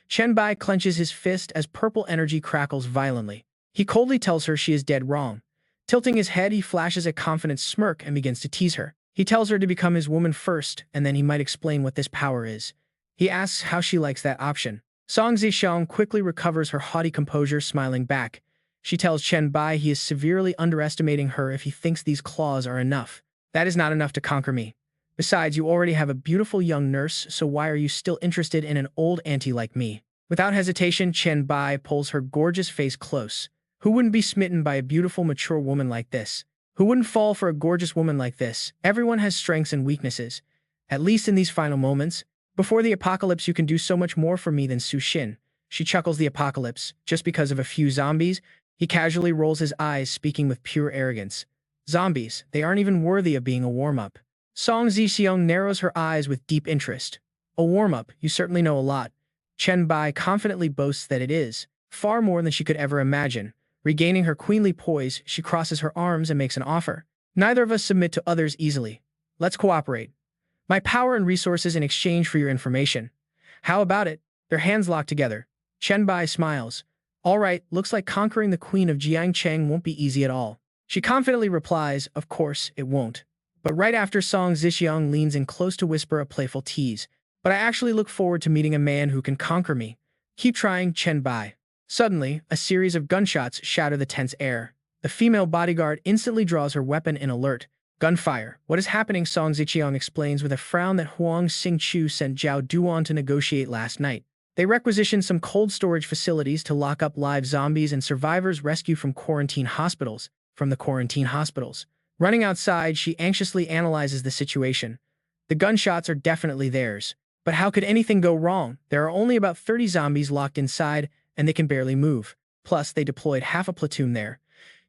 Speaker 1: Chen Bai clenches his fist as purple energy crackles violently. He coldly tells her she is dead wrong. Tilting his head, he flashes a confident smirk and begins to tease her. He tells her to become his woman first, and then he might explain what this power is. He asks how she likes that option. Song Zixiang quickly recovers her haughty composure, smiling back. She tells Chen Bai he is severely underestimating her if he thinks these claws are enough. That is not enough to conquer me. Besides, you already have a beautiful young nurse, so why are you still interested in an old auntie like me? Without hesitation, Chen Bai pulls her gorgeous face close. Who wouldn't be smitten by a beautiful, mature woman like this? Who wouldn't fall for a gorgeous woman like this? Everyone has strengths and weaknesses. At least in these final moments. Before the apocalypse, you can do so much more for me than Su Xin. She chuckles. The apocalypse, just because of a few zombies? He casually rolls his eyes, speaking with pure arrogance. Zombies, they aren't even worthy of being a warm-up. Song Zixiang narrows her eyes with deep interest. A warm-up, you certainly know a lot. Chen Bai confidently boasts that it is, far more than she could ever imagine. Regaining her queenly poise, she crosses her arms and makes an offer. Neither of us submit to others easily. Let's cooperate. My power and resources in exchange for your information. How about it? Their hands lock together. Chen Bai smiles. All right, looks like conquering the queen of Jiangcheng won't be easy at all. She confidently replies, of course, it won't. But right after, Song Zixiang leans in close to whisper a playful tease. But I actually look forward to meeting a man who can conquer me. Keep trying, Chen Bai. Suddenly, a series of gunshots shatter the tense air. The female bodyguard instantly draws her weapon in alert. Gunfire. What is happening? Song Zixiang explains with a frown that Huang Xingqiu sent Zhao Duan to negotiate last night. They requisitioned some cold storage facilities to lock up live zombies and survivors rescued from the quarantine hospitals. Running outside, she anxiously analyzes the situation. The gunshots are definitely theirs. But how could anything go wrong? There are only about 30 zombies locked inside, and they can barely move. Plus, they deployed half a platoon there.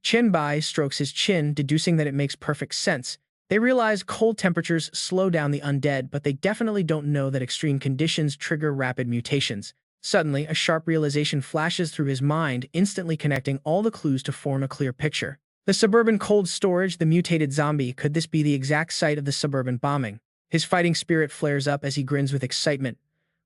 Speaker 1: Chen Bai strokes his chin, deducing that it makes perfect sense. They realize cold temperatures slow down the undead, but they definitely don't know that extreme conditions trigger rapid mutations. Suddenly, a sharp realization flashes through his mind, instantly connecting all the clues to form a clear picture. The suburban cold storage, the mutated zombie, could this be the exact site of the suburban bombing? His fighting spirit flares up as he grins with excitement.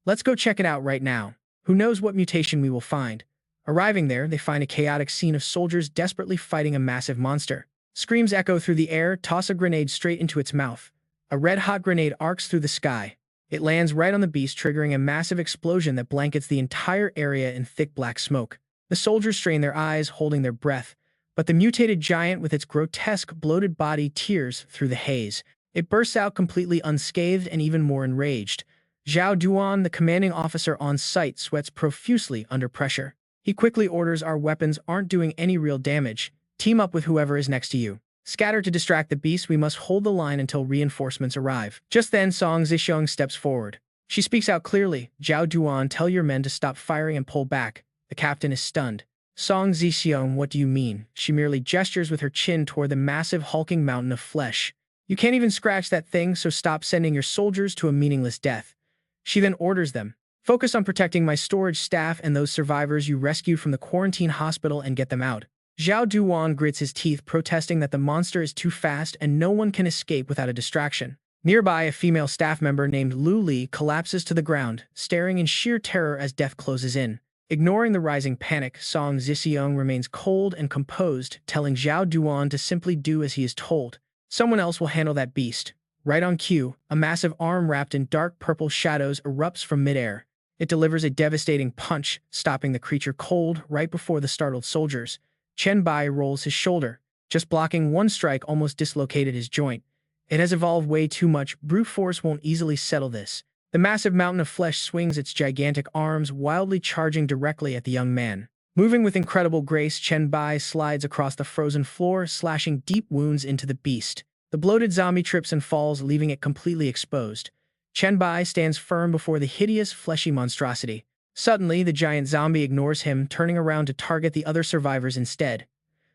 Speaker 1: Let's go check it out right now. Who knows what mutation we will find? Arriving there, they find a chaotic scene of soldiers desperately fighting a massive monster. Screams echo through the air. Toss a grenade straight into its mouth. A red-hot grenade arcs through the sky. It lands right on the beast, triggering a massive explosion that blankets the entire area in thick black smoke. The soldiers strain their eyes, holding their breath, but the mutated giant with its grotesque, bloated body tears through the haze. It bursts out completely unscathed and even more enraged. Zhao Duan, the commanding officer on site, sweats profusely under pressure. He quickly orders, "Our weapons aren't doing any real damage. Team up with whoever is next to you. Scatter to distract the beast. We must hold the line until reinforcements arrive." Just then, Song Zixiong steps forward. She speaks out clearly. "Zhao Duan, tell your men to stop firing and pull back." The captain is stunned. "Song Zixiong, what do you mean?" She merely gestures with her chin toward the massive hulking mountain of flesh. "You can't even scratch that thing, so stop sending your soldiers to a meaningless death." She then orders them, "Focus on protecting my storage staff and those survivors you rescued from the quarantine hospital and get them out." Zhao Duan grits his teeth, protesting that the monster is too fast and no one can escape without a distraction. Nearby, a female staff member named Lu Li collapses to the ground, staring in sheer terror as death closes in. Ignoring the rising panic, Song Zixiong remains cold and composed, telling Zhao Duan to simply do as he is told. "Someone else will handle that beast." Right on cue, a massive arm wrapped in dark purple shadows erupts from midair. It delivers a devastating punch, stopping the creature cold right before the startled soldiers. Chen Bai rolls his shoulder. Just blocking one strike almost dislocated his joint. It has evolved way too much. Brute force won't easily settle this. The massive mountain of flesh swings its gigantic arms, wildly charging directly at the young man. Moving with incredible grace, Chen Bai slides across the frozen floor, slashing deep wounds into the beast. The bloated zombie trips and falls, leaving it completely exposed. Chen Bai stands firm before the hideous, fleshy monstrosity. Suddenly, the giant zombie ignores him, turning around to target the other survivors instead.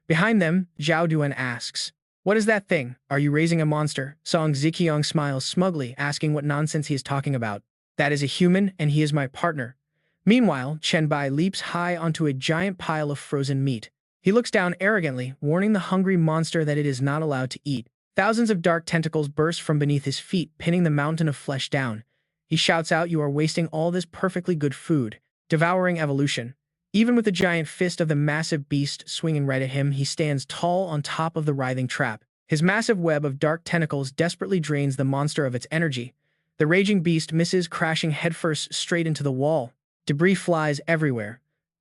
Speaker 1: Behind them, Zhao Duan asks, "What is that thing? Are you raising a monster?" Song Zixiong smiles smugly, asking what nonsense he is talking about. "That is a human, and he is my partner." Meanwhile, Chen Bai leaps high onto a giant pile of frozen meat. He looks down arrogantly, warning the hungry monster that it is not allowed to eat. Thousands of dark tentacles burst from beneath his feet, pinning the mountain of flesh down. He shouts out, "You are wasting all this perfectly good food." Devouring evolution. Even with the giant fist of the massive beast swinging right at him, he stands tall on top of the writhing trap. His massive web of dark tentacles desperately drains the monster of its energy. The raging beast misses, crashing headfirst straight into the wall. Debris flies everywhere.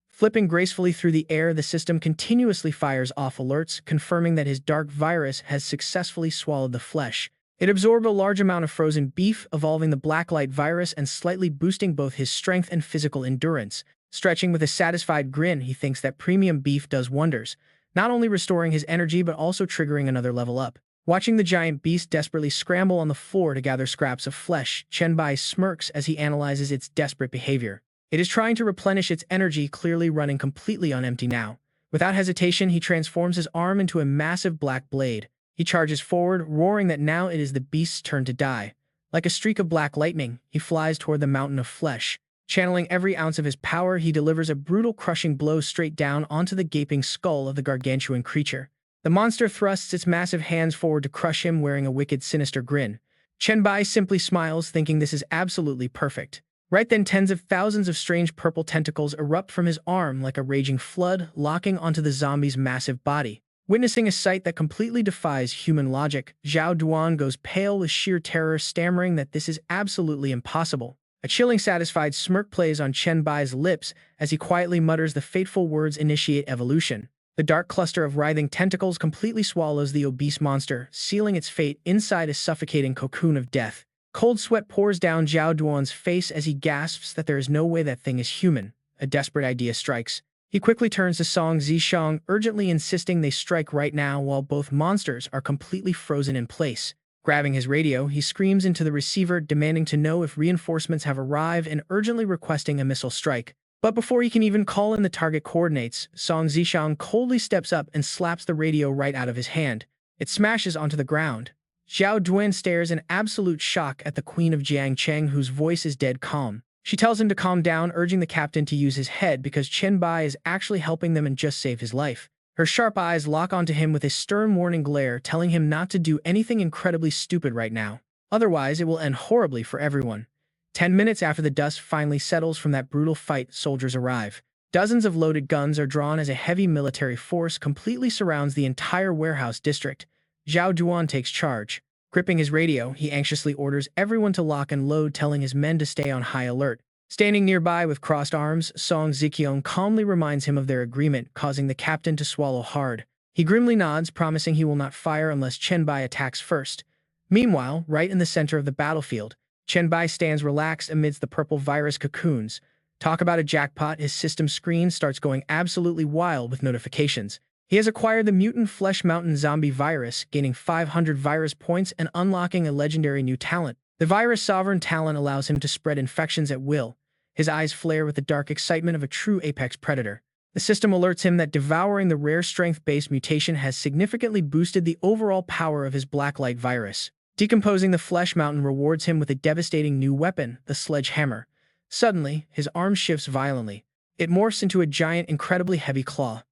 Speaker 1: Flipping gracefully through the air, the system continuously fires off alerts, confirming that his dark virus has successfully swallowed the flesh. It absorbed a large amount of frozen beef, evolving the blacklight virus and slightly boosting both his strength and physical endurance. Stretching with a satisfied grin, he thinks that premium beef does wonders, not only restoring his energy but also triggering another level up. Watching the giant beast desperately scramble on the floor to gather scraps of flesh, Chen Bai smirks as he analyzes its desperate behavior. It is trying to replenish its energy, clearly running completely on empty now. Without hesitation, he transforms his arm into a massive black blade. He charges forward, roaring that now it is the beast's turn to die. Like a streak of black lightning, he flies toward the mountain of flesh. Channeling every ounce of his power, he delivers a brutal, crushing blow straight down onto the gaping skull of the gargantuan creature. The monster thrusts its massive hands forward to crush him, wearing a wicked, sinister grin. Chen Bai simply smiles, thinking this is absolutely perfect. Right then, tens of thousands of strange purple tentacles erupt from his arm like a raging flood, locking onto the zombie's massive body. Witnessing a sight that completely defies human logic, Zhao Duan goes pale with sheer terror, stammering that this is absolutely impossible. A chilling, satisfied smirk plays on Chen Bai's lips as he quietly mutters the fateful words, "Initiate evolution." The dark cluster of writhing tentacles completely swallows the obese monster, sealing its fate inside a suffocating cocoon of death. Cold sweat pours down Zhao Duan's face as he gasps that there is no way that thing is human. A desperate idea strikes. He quickly turns to Song Zixiong, urgently insisting they strike right now while both monsters are completely frozen in place. Grabbing his radio, he screams into the receiver, demanding to know if reinforcements have arrived and urgently requesting a missile strike. But before he can even call in the target coordinates, Song Zixiong coldly steps up and slaps the radio right out of his hand. It smashes onto the ground. Zhao Duan stares in absolute shock at the Queen of Jiangcheng, whose voice is dead calm. She tells him to calm down, urging the captain to use his head because Chen Bai is actually helping them and just saved his life. Her sharp eyes lock onto him with a stern warning glare, telling him not to do anything incredibly stupid right now. Otherwise, it will end horribly for everyone. 10 minutes after the dust finally settles from that brutal fight, soldiers arrive. Dozens of loaded guns are drawn as a heavy military force completely surrounds the entire warehouse district. Zhao Duan takes charge. Gripping his radio, he anxiously orders everyone to lock and load, telling his men to stay on high alert. Standing nearby with crossed arms, Song Ziqiang calmly reminds him of their agreement, causing the captain to swallow hard. He grimly nods, promising he will not fire unless Chen Bai attacks first. Meanwhile, right in the center of the battlefield, Chen Bai stands relaxed amidst the purple virus cocoons. Talk about a jackpot, his system screen starts going absolutely wild with notifications. He has acquired the mutant Flesh Mountain zombie virus, gaining 500 virus points and unlocking a legendary new talent. The virus sovereign talent allows him to spread infections at will. His eyes flare with the dark excitement of a true apex predator. The system alerts him that devouring the rare strength-based mutation has significantly boosted the overall power of his blacklight virus. Decomposing the Flesh Mountain rewards him with a devastating new weapon, the sledgehammer. Suddenly, his arm shifts violently. It morphs into a giant, incredibly heavy claw.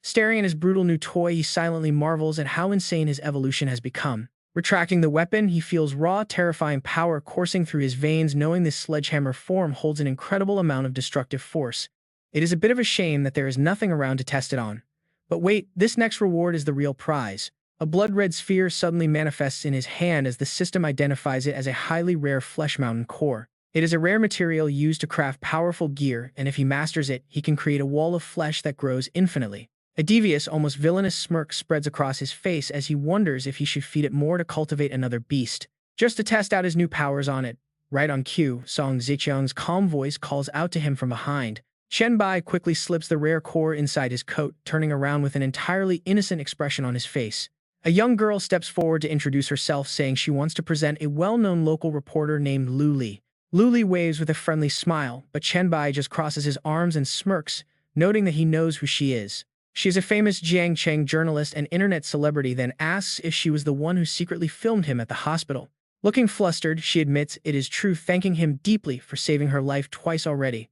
Speaker 1: Staring at his brutal new toy, he silently marvels at how insane his evolution has become. Retracting the weapon, he feels raw, terrifying power coursing through his veins, knowing this sledgehammer form holds an incredible amount of destructive force. It is a bit of a shame that there is nothing around to test it on. But wait, this next reward is the real prize. A blood-red sphere suddenly manifests in his hand as the system identifies it as a highly rare Flesh Mountain core. It is a rare material used to craft powerful gear, and if he masters it, he can create a wall of flesh that grows infinitely. A devious, almost villainous smirk spreads across his face as he wonders if he should feed it more to cultivate another beast. Just to test out his new powers on it. Right on cue, Song Ziqiang's calm voice calls out to him from behind. Chen Bai quickly slips the rare core inside his coat, turning around with an entirely innocent expression on his face. A young girl steps forward to introduce herself, saying she wants to present a well-known local reporter named Lu Li. Lu Li waves with a friendly smile, but Chen Bai just crosses his arms and smirks, noting that he knows who she is. She is a famous Jiangcheng journalist and internet celebrity, then asks if she was the one who secretly filmed him at the hospital. Looking flustered, she admits it is true, thanking him deeply for saving her life twice already.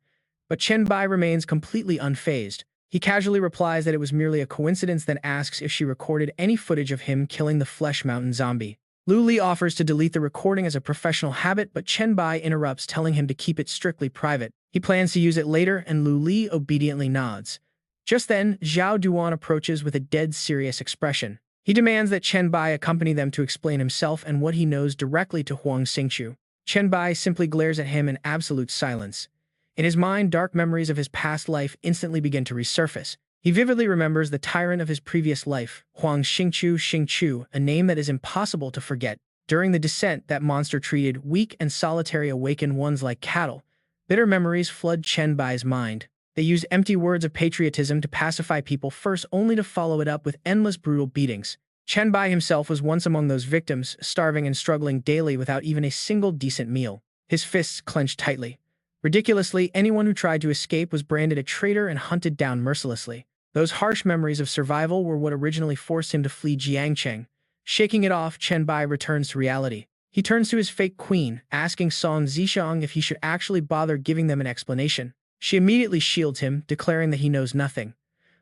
Speaker 1: But Chen Bai remains completely unfazed. He casually replies that it was merely a coincidence, then asks if she recorded any footage of him killing the Flesh Mountain zombie. Lu Li offers to delete the recording as a professional habit, but Chen Bai interrupts, telling him to keep it strictly private. He plans to use it later, and Lu Li obediently nods. Just then, Zhao Duan approaches with a dead serious expression. He demands that Chen Bai accompany them to explain himself and what he knows directly to Huang Xingqiu. Chen Bai simply glares at him in absolute silence. In his mind, dark memories of his past life instantly begin to resurface. He vividly remembers the tyrant of his previous life, Huang Xingqiu, a name that is impossible to forget. During the descent, that monster treated weak and solitary awakened ones like cattle. Bitter memories flood Chen Bai's mind. They use empty words of patriotism to pacify people first, only to follow it up with endless brutal beatings. Chen Bai himself was once among those victims, starving and struggling daily without even a single decent meal. His fists clenched tightly. Ridiculously, anyone who tried to escape was branded a traitor and hunted down mercilessly. Those harsh memories of survival were what originally forced him to flee Jiangcheng. Shaking it off, Chen Bai returns to reality. He turns to his fake queen, asking Song Ziqiang if he should actually bother giving them an explanation. She immediately shields him, declaring that he knows nothing.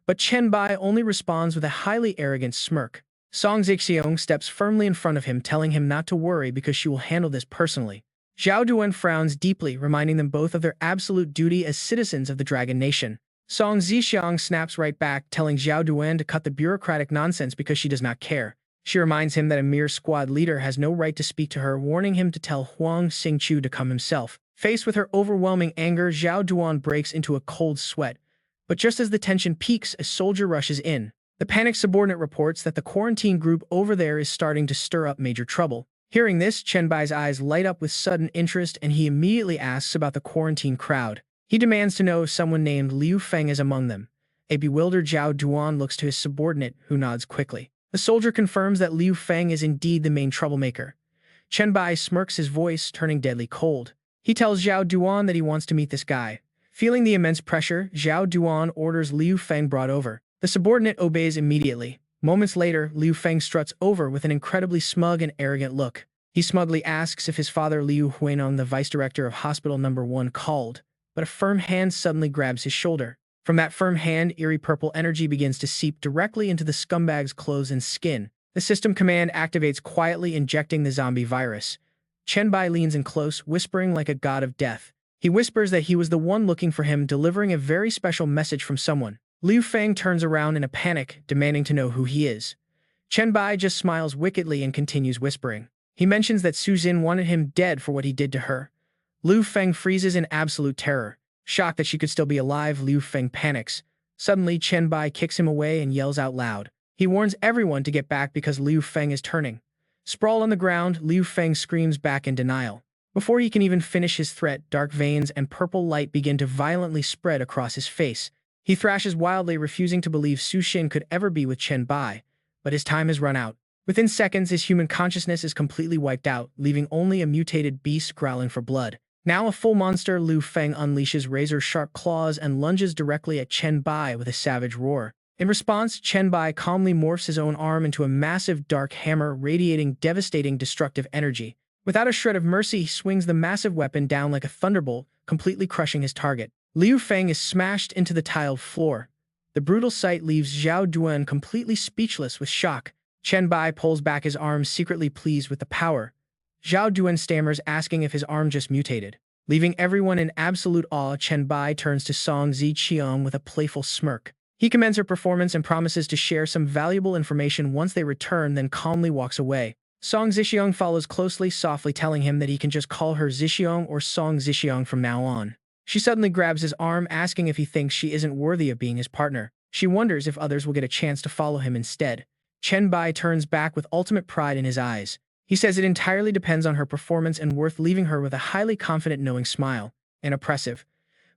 Speaker 1: But Chen Bai only responds with a highly arrogant smirk. Song Ziqiang steps firmly in front of him, telling him not to worry because she will handle this personally. Zhao Duan frowns deeply, reminding them both of their absolute duty as citizens of the Dragon Nation. Song Ziqiang snaps right back, telling Zhao Duan to cut the bureaucratic nonsense because she does not care. She reminds him that a mere squad leader has no right to speak to her, warning him to tell Huang Xingqiu to come himself. Faced with her overwhelming anger, Zhao Duan breaks into a cold sweat. But just as the tension peaks, a soldier rushes in. The panicked subordinate reports that the quarantine group over there is starting to stir up major trouble. Hearing this, Chen Bai's eyes light up with sudden interest, and he immediately asks about the quarantine crowd. He demands to know if someone named Liu Feng is among them. A bewildered Zhao Duan looks to his subordinate, who nods quickly. The soldier confirms that Liu Feng is indeed the main troublemaker. Chen Bai smirks, his voice turning deadly cold. He tells Zhao Duan that he wants to meet this guy. Feeling the immense pressure, Zhao Duan orders Liu Feng brought over. The subordinate obeys immediately. Moments later, Liu Feng struts over with an incredibly smug and arrogant look. He smugly asks if his father Liu Huinon, the vice director of Hospital No. 1, called, but a firm hand suddenly grabs his shoulder. From that firm hand, eerie purple energy begins to seep directly into the scumbag's clothes and skin. The system command activates quietly, injecting the zombie virus. Chen Bai leans in close, whispering like a god of death. He whispers that he was the one looking for him, delivering a very special message from someone. Liu Feng turns around in a panic, demanding to know who he is. Chen Bai just smiles wickedly and continues whispering. He mentions that Su Jin wanted him dead for what he did to her. Liu Feng freezes in absolute terror. Shocked that she could still be alive, Liu Feng panics. Suddenly, Chen Bai kicks him away and yells out loud. He warns everyone to get back because Liu Feng is turning. Sprawled on the ground, Liu Feng screams back in denial. Before he can even finish his threat, dark veins and purple light begin to violently spread across his face. He thrashes wildly, refusing to believe Su Xin could ever be with Chen Bai. But his time has run out. Within seconds, his human consciousness is completely wiped out, leaving only a mutated beast growling for blood. Now a full monster, Liu Feng unleashes razor-sharp claws and lunges directly at Chen Bai with a savage roar. In response, Chen Bai calmly morphs his own arm into a massive dark hammer, radiating devastating destructive energy. Without a shred of mercy, he swings the massive weapon down like a thunderbolt, completely crushing his target. Liu Feng is smashed into the tiled floor. The brutal sight leaves Zhao Duan completely speechless with shock. Chen Bai pulls back his arm, secretly pleased with the power. Zhao Duan stammers, asking if his arm just mutated. Leaving everyone in absolute awe, Chen Bai turns to Song Ziqiang with a playful smirk. He commends her performance and promises to share some valuable information once they return, then calmly walks away. Song Ziqiang follows closely, softly telling him that he can just call her Ziqiang or Song Ziqiang from now on. She suddenly grabs his arm, asking if he thinks she isn't worthy of being his partner. She wonders if others will get a chance to follow him instead. Chen Bai turns back with ultimate pride in his eyes. He says it entirely depends on her performance and worth, leaving her with a highly confident, knowing smile. And oppressive.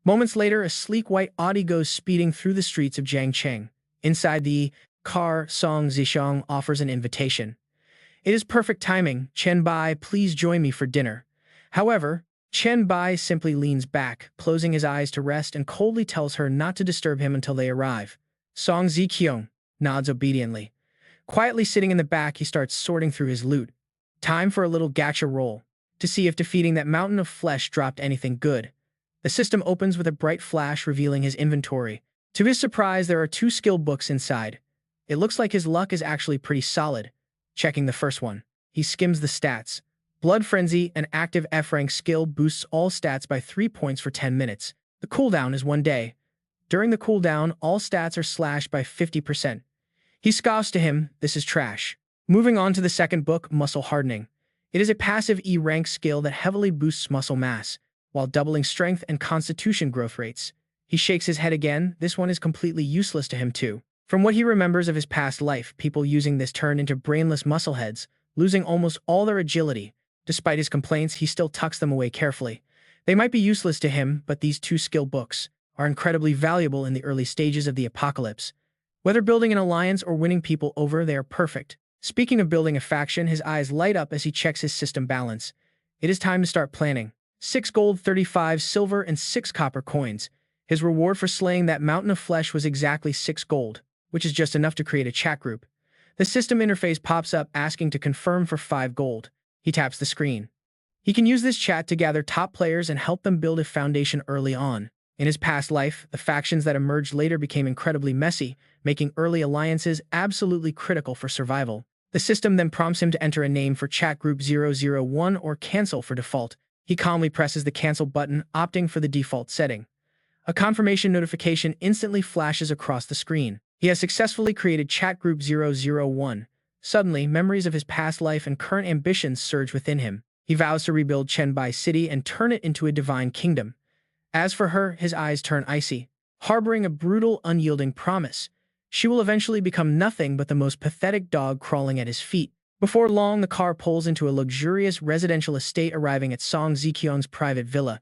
Speaker 1: Moments later, a sleek white Audi goes speeding through the streets of Jiangcheng. Inside the car, Song Ziqiang offers an invitation. It is perfect timing. Chen Bai, please join me for dinner. However, Chen Bai simply leans back, closing his eyes to rest, and coldly tells her not to disturb him until they arrive. Song Ziqiang nods obediently. Quietly sitting in the back, he starts sorting through his loot. Time for a little gacha roll, to see if defeating that mountain of flesh dropped anything good. The system opens with a bright flash, revealing his inventory. To his surprise, there are 2 skill books inside. It looks like his luck is actually pretty solid. Checking the first one, he skims the stats. Blood Frenzy, an active F-rank skill, boosts all stats by 3 points for 10 minutes. The cooldown is 1 day. During the cooldown, all stats are slashed by 50%. He scoffs to him, this is trash. Moving on to the second book, Muscle Hardening. It is a passive E-rank skill that heavily boosts muscle mass, while doubling strength and constitution growth rates. He shakes his head again. This one is completely useless to him too. From what he remembers of his past life, people using this turn into brainless muscleheads, losing almost all their agility. Despite his complaints, he still tucks them away carefully. They might be useless to him, but these 2 skill books are incredibly valuable in the early stages of the apocalypse. Whether building an alliance or winning people over, they are perfect. Speaking of building a faction, his eyes light up as he checks his system balance. It is time to start planning. 6 gold, 35 silver, and 6 copper coins. His reward for slaying that mountain of flesh was exactly 6 gold, which is just enough to create a chat group. The system interface pops up asking to confirm for 5 gold. He taps the screen. He can use this chat to gather top players and help them build a foundation early on. In his past life, the factions that emerged later became incredibly messy, making early alliances absolutely critical for survival. The system then prompts him to enter a name for chat group 001 or cancel for default. He calmly presses the cancel button, opting for the default setting. A confirmation notification instantly flashes across the screen. He has successfully created chat group 001. Suddenly, memories of his past life and current ambitions surge within him. He vows to rebuild Chen Bai City and turn it into a divine kingdom. As for her, his eyes turn icy, harboring a brutal, unyielding promise. She will eventually become nothing but the most pathetic dog crawling at his feet. Before long, the car pulls into a luxurious residential estate, arriving at Song Ziqiang's private villa.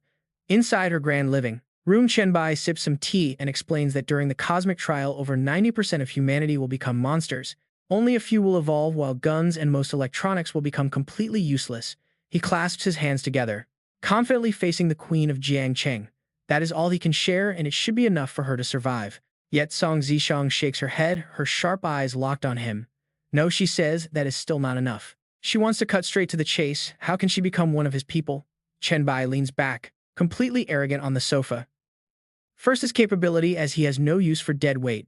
Speaker 1: Inside her grand living room, Chen Bai sips some tea and explains that during the cosmic trial, over 90% of humanity will become monsters. Only a few will evolve, while guns and most electronics will become completely useless. He clasps his hands together, confidently facing the Queen of Jiangcheng. That is all he can share, and it should be enough for her to survive. Yet Song Ziqiang shakes her head, her sharp eyes locked on him. No, she says, that is still not enough. She wants to cut straight to the chase. How can she become one of his people? Chen Bai leans back, completely arrogant on the sofa. First is capability, as he has no use for dead weight.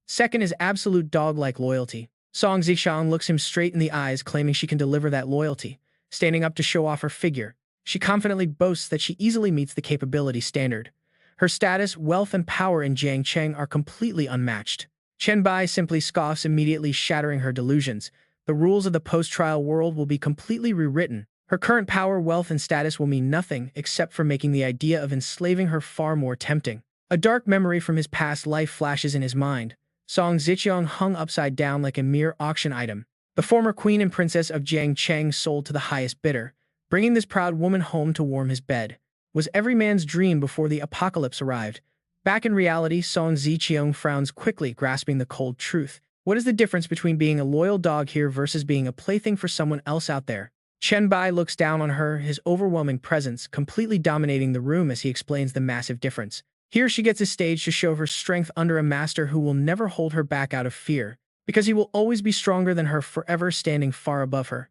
Speaker 1: Second is absolute dog-like loyalty. Song Ziqiang looks him straight in the eyes, claiming she can deliver that loyalty. Standing up to show off her figure, she confidently boasts that she easily meets the capability standard. Her status, wealth, and power in Jiangcheng are completely unmatched. Chen Bai simply scoffs, immediately shattering her delusions. The rules of the post-trial world will be completely rewritten. Her current power, wealth, and status will mean nothing except for making the idea of enslaving her far more tempting. A dark memory from his past life flashes in his mind. Song Ziqiang hung upside down like a mere auction item. The former queen and princess of Jiangcheng sold to the highest bidder, bringing this proud woman home to warm his bed. Was every man's dream before the apocalypse arrived. Back in reality, Song Ziqiang frowns quickly, grasping the cold truth. What is the difference between being a loyal dog here versus being a plaything for someone else out there? Chen Bai looks down on her, his overwhelming presence completely dominating the room as he explains the massive difference. Here she gets a stage to show her strength under a master who will never hold her back out of fear, because he will always be stronger than her, forever standing far above her.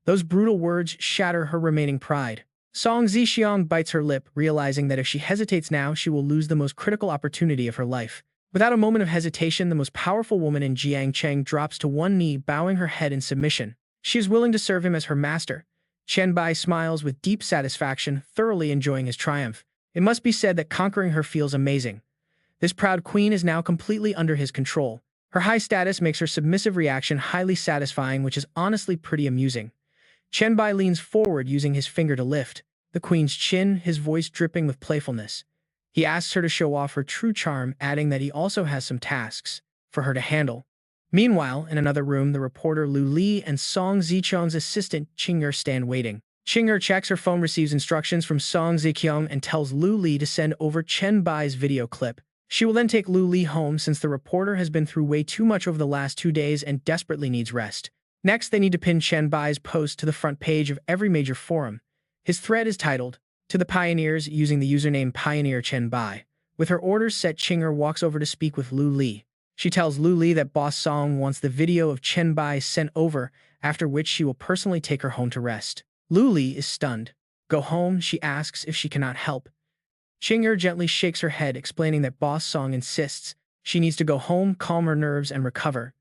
Speaker 1: Those brutal words shatter her remaining pride. Song Ziqiang bites her lip, realizing that if she hesitates now, she will lose the most critical opportunity of her life. Without a moment of hesitation, the most powerful woman in Jiangcheng drops to one knee, bowing her head in submission. She is willing to serve him as her master. Chen Bai smiles with deep satisfaction, thoroughly enjoying his triumph. It must be said that conquering her feels amazing. This proud queen is now completely under his control. Her high status makes her submissive reaction highly satisfying, which is honestly pretty amusing. Chen Bai leans forward, using his finger to lift the queen's chin, his voice dripping with playfulness. He asks her to show off her true charm, adding that he also has some tasks for her to handle. Meanwhile, in another room, the reporter Lu Li and Song Ziqiang's assistant Qing'er stand waiting. Qing'er checks her phone, receives instructions from Song Ziqiang, and tells Lu Li to send over Chen Bai's video clip. She will then take Lu Li home, since the reporter has been through way too much over the last 2 days and desperately needs rest. Next, they need to pin Chen Bai's post to the front page of every major forum. His thread is titled, "To the Pioneers," using the username Pioneer Chen Bai. With her orders set, Qing'er walks over to speak with Lu Li. She tells Lu Li that Boss Song wants the video of Chen Bai sent over, after which she will personally take her home to rest. Lu Li is stunned. "Go home?" she asks if she cannot help. Qing'er gently shakes her head, explaining that Boss Song insists she needs to go home, calm her nerves, and recover.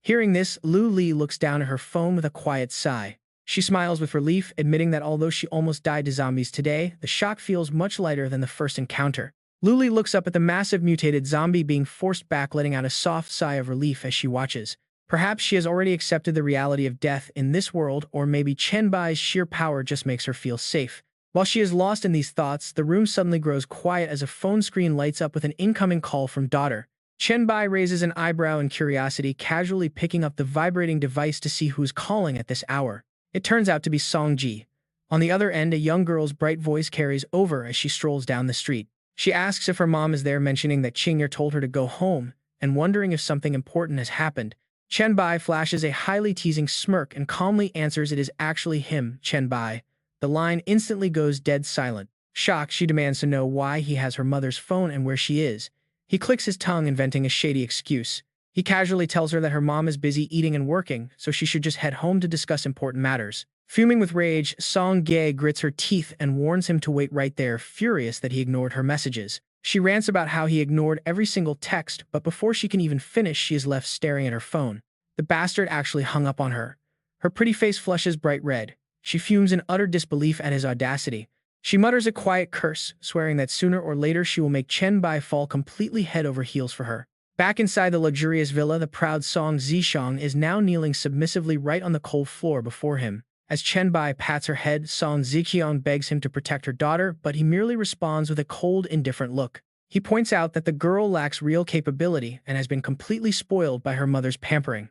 Speaker 1: Hearing this, Lu Li looks down at her phone with a quiet sigh. She smiles with relief, admitting that although she almost died to zombies today, the shock feels much lighter than the first encounter. Lu Li looks up at the massive mutated zombie being forced back, letting out a soft sigh of relief as she watches. Perhaps she has already accepted the reality of death in this world, or maybe Chen Bai's sheer power just makes her feel safe. While she is lost in these thoughts, the room suddenly grows quiet as a phone screen lights up with an incoming call from daughter. Chen Bai raises an eyebrow in curiosity, casually picking up the vibrating device to see who's calling at this hour. It turns out to be Song Ji. On the other end, a young girl's bright voice carries over as she strolls down the street. She asks if her mom is there, mentioning that Qing'er told her to go home, and wondering if something important has happened. Chen Bai flashes a highly teasing smirk and calmly answers it is actually him, Chen Bai. The line instantly goes dead silent. Shocked, she demands to know why he has her mother's phone and where she is. He clicks his tongue, inventing a shady excuse. He casually tells her that her mom is busy eating and working, so she should just head home to discuss important matters. Fuming with rage, Song Ge grits her teeth and warns him to wait right there, furious that he ignored her messages. She rants about how he ignored every single text, but before she can even finish, she is left staring at her phone. The bastard actually hung up on her. Her pretty face flushes bright red. She fumes in utter disbelief at his audacity. She mutters a quiet curse, swearing that sooner or later she will make Chen Bai fall completely head over heels for her. Back inside the luxurious villa, the proud Song Ziqiang is now kneeling submissively right on the cold floor before him. As Chen Bai pats her head, Song Ziqiang begs him to protect her daughter, but he merely responds with a cold, indifferent look. He points out that the girl lacks real capability and has been completely spoiled by her mother's pampering.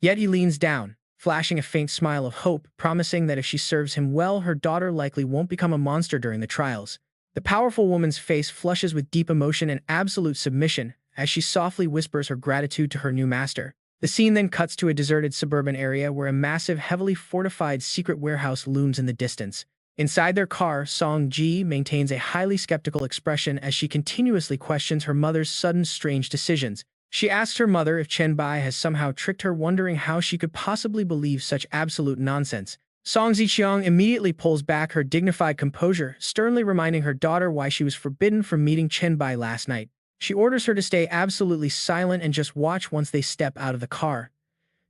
Speaker 1: Yet he leans down, flashing a faint smile of hope, promising that if she serves him well, her daughter likely won't become a monster during the trials. The powerful woman's face flushes with deep emotion and absolute submission as she softly whispers her gratitude to her new master. The scene then cuts to a deserted suburban area where a massive, heavily fortified secret warehouse looms in the distance. Inside their car, Song Ji maintains a highly skeptical expression as she continuously questions her mother's sudden strange decisions. She asks her mother if Chen Bai has somehow tricked her, wondering how she could possibly believe such absolute nonsense. Song Ziqiang immediately pulls back her dignified composure, sternly reminding her daughter why she was forbidden from meeting Chen Bai last night. She orders her to stay absolutely silent and just watch once they step out of the car.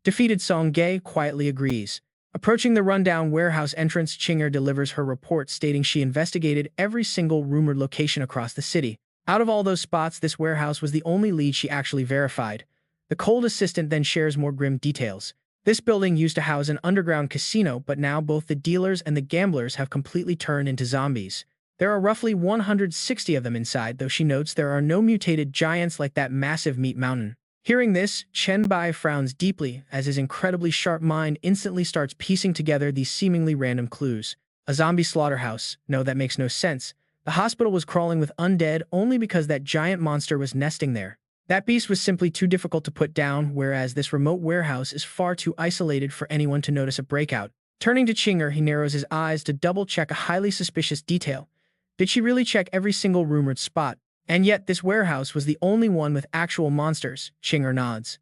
Speaker 1: Defeated, Song Ge quietly agrees. Approaching the rundown warehouse entrance, Qing'er delivers her report, stating she investigated every single rumored location across the city. Out of all those spots, this warehouse was the only lead she actually verified. The cold assistant then shares more grim details. This building used to house an underground casino, but now both the dealers and the gamblers have completely turned into zombies. There are roughly 160 of them inside, though she notes there are no mutated giants like that massive meat mountain. Hearing this, Chen Bai frowns deeply as his incredibly sharp mind instantly starts piecing together these seemingly random clues. A zombie slaughterhouse. No, that makes no sense. The hospital was crawling with undead only because that giant monster was nesting there. That beast was simply too difficult to put down, whereas this remote warehouse is far too isolated for anyone to notice a breakout. Turning to Chinger, he narrows his eyes to double-check a highly suspicious detail. Did she really check every single rumored spot? And yet, this warehouse was the only one with actual monsters. Chinger nods.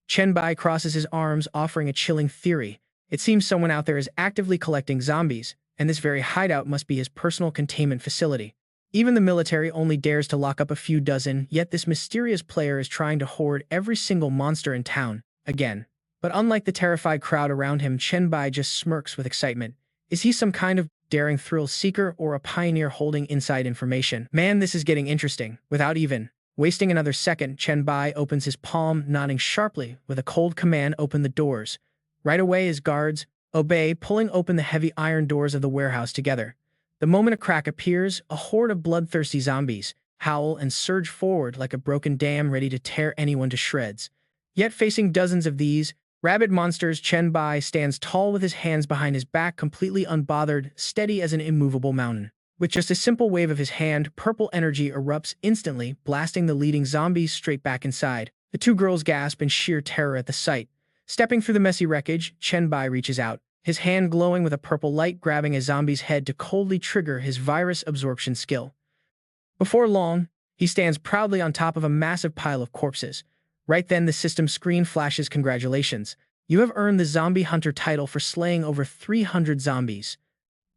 Speaker 1: Chen Bai crosses his arms, offering a chilling theory. It seems someone out there is actively collecting zombies, and this very hideout must be his personal containment facility. Even the military only dares to lock up a few dozen, yet this mysterious player is trying to hoard every single monster in town, again. But unlike the terrified crowd around him, Chen Bai just smirks with excitement. Is he some kind of daring thrill seeker or a pioneer holding inside information? Man, this is getting interesting. Without even wasting another second, Chen Bai opens his palm, nodding sharply. With a cold command, open the doors. Right away, his guards obey, pulling open the heavy iron doors of the warehouse together. The moment a crack appears, a horde of bloodthirsty zombies howl and surge forward like a broken dam ready to tear anyone to shreds. Yet facing dozens of these rabid monsters, Chen Bai stands tall with his hands behind his back, completely unbothered, steady as an immovable mountain. With just a simple wave of his hand, purple energy erupts instantly, blasting the leading zombies straight back inside. The two girls gasp in sheer terror at the sight. Stepping through the messy wreckage, Chen Bai reaches out, his hand glowing with a purple light, grabbing a zombie's head to coldly trigger his virus absorption skill. Before long, he stands proudly on top of a massive pile of corpses. Right then, the system screen flashes, "Congratulations. You have earned the Zombie Hunter title for slaying over 300 zombies."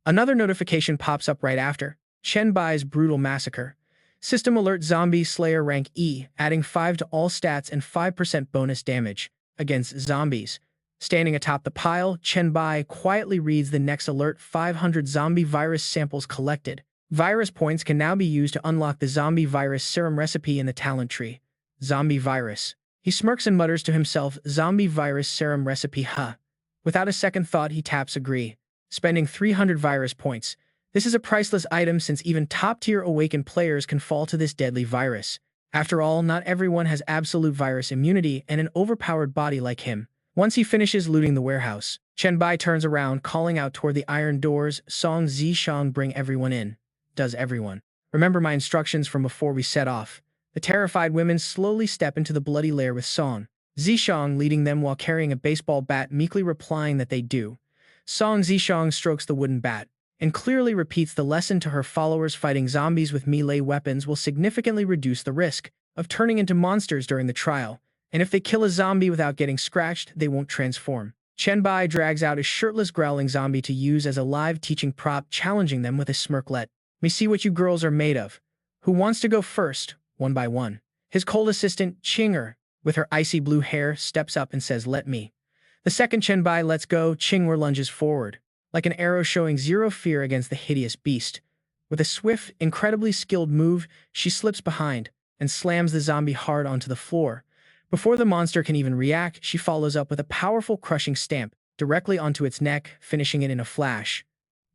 Speaker 1: Another notification pops up right after. Chen Bai's brutal massacre. System alert: Zombie Slayer rank E, adding 5 to all stats and 5% bonus damage against zombies. Standing atop the pile, Chen Bai quietly reads the next alert: 500 zombie virus samples collected. Virus points can now be used to unlock the zombie virus serum recipe in the talent tree. Zombie virus. He smirks and mutters to himself, "Zombie virus serum recipe, huh?" Without a second thought, he taps agree, spending 300 virus points. This is a priceless item since even top-tier awakened players can fall to this deadly virus. After all, not everyone has absolute virus immunity and an overpowered body like him. Once he finishes looting the warehouse, Chen Bai turns around, calling out toward the iron doors, "Song Zishang, bring everyone in." Does everyone remember my instructions from before we set off? The terrified women slowly step into the bloody lair with Song Zishang leading them while carrying a baseball bat, meekly replying that they do. Song Zishang strokes the wooden bat and clearly repeats the lesson to her followers: fighting zombies with melee weapons will significantly reduce the risk of turning into monsters during the trial. And if they kill a zombie without getting scratched, they won't transform. Chen Bai drags out a shirtless growling zombie to use as a live teaching prop, challenging them with a smirk. "Let me see what you girls are made of. Who wants to go first?" One by one. His cold assistant, Chinger, with her icy blue hair, steps up and says, "Let me." The second Chen Bai lets go, Chinger lunges forward, like an arrow, showing zero fear against the hideous beast. With a swift, incredibly skilled move, she slips behind and slams the zombie hard onto the floor. Before the monster can even react, she follows up with a powerful crushing stamp directly onto its neck, finishing it in a flash.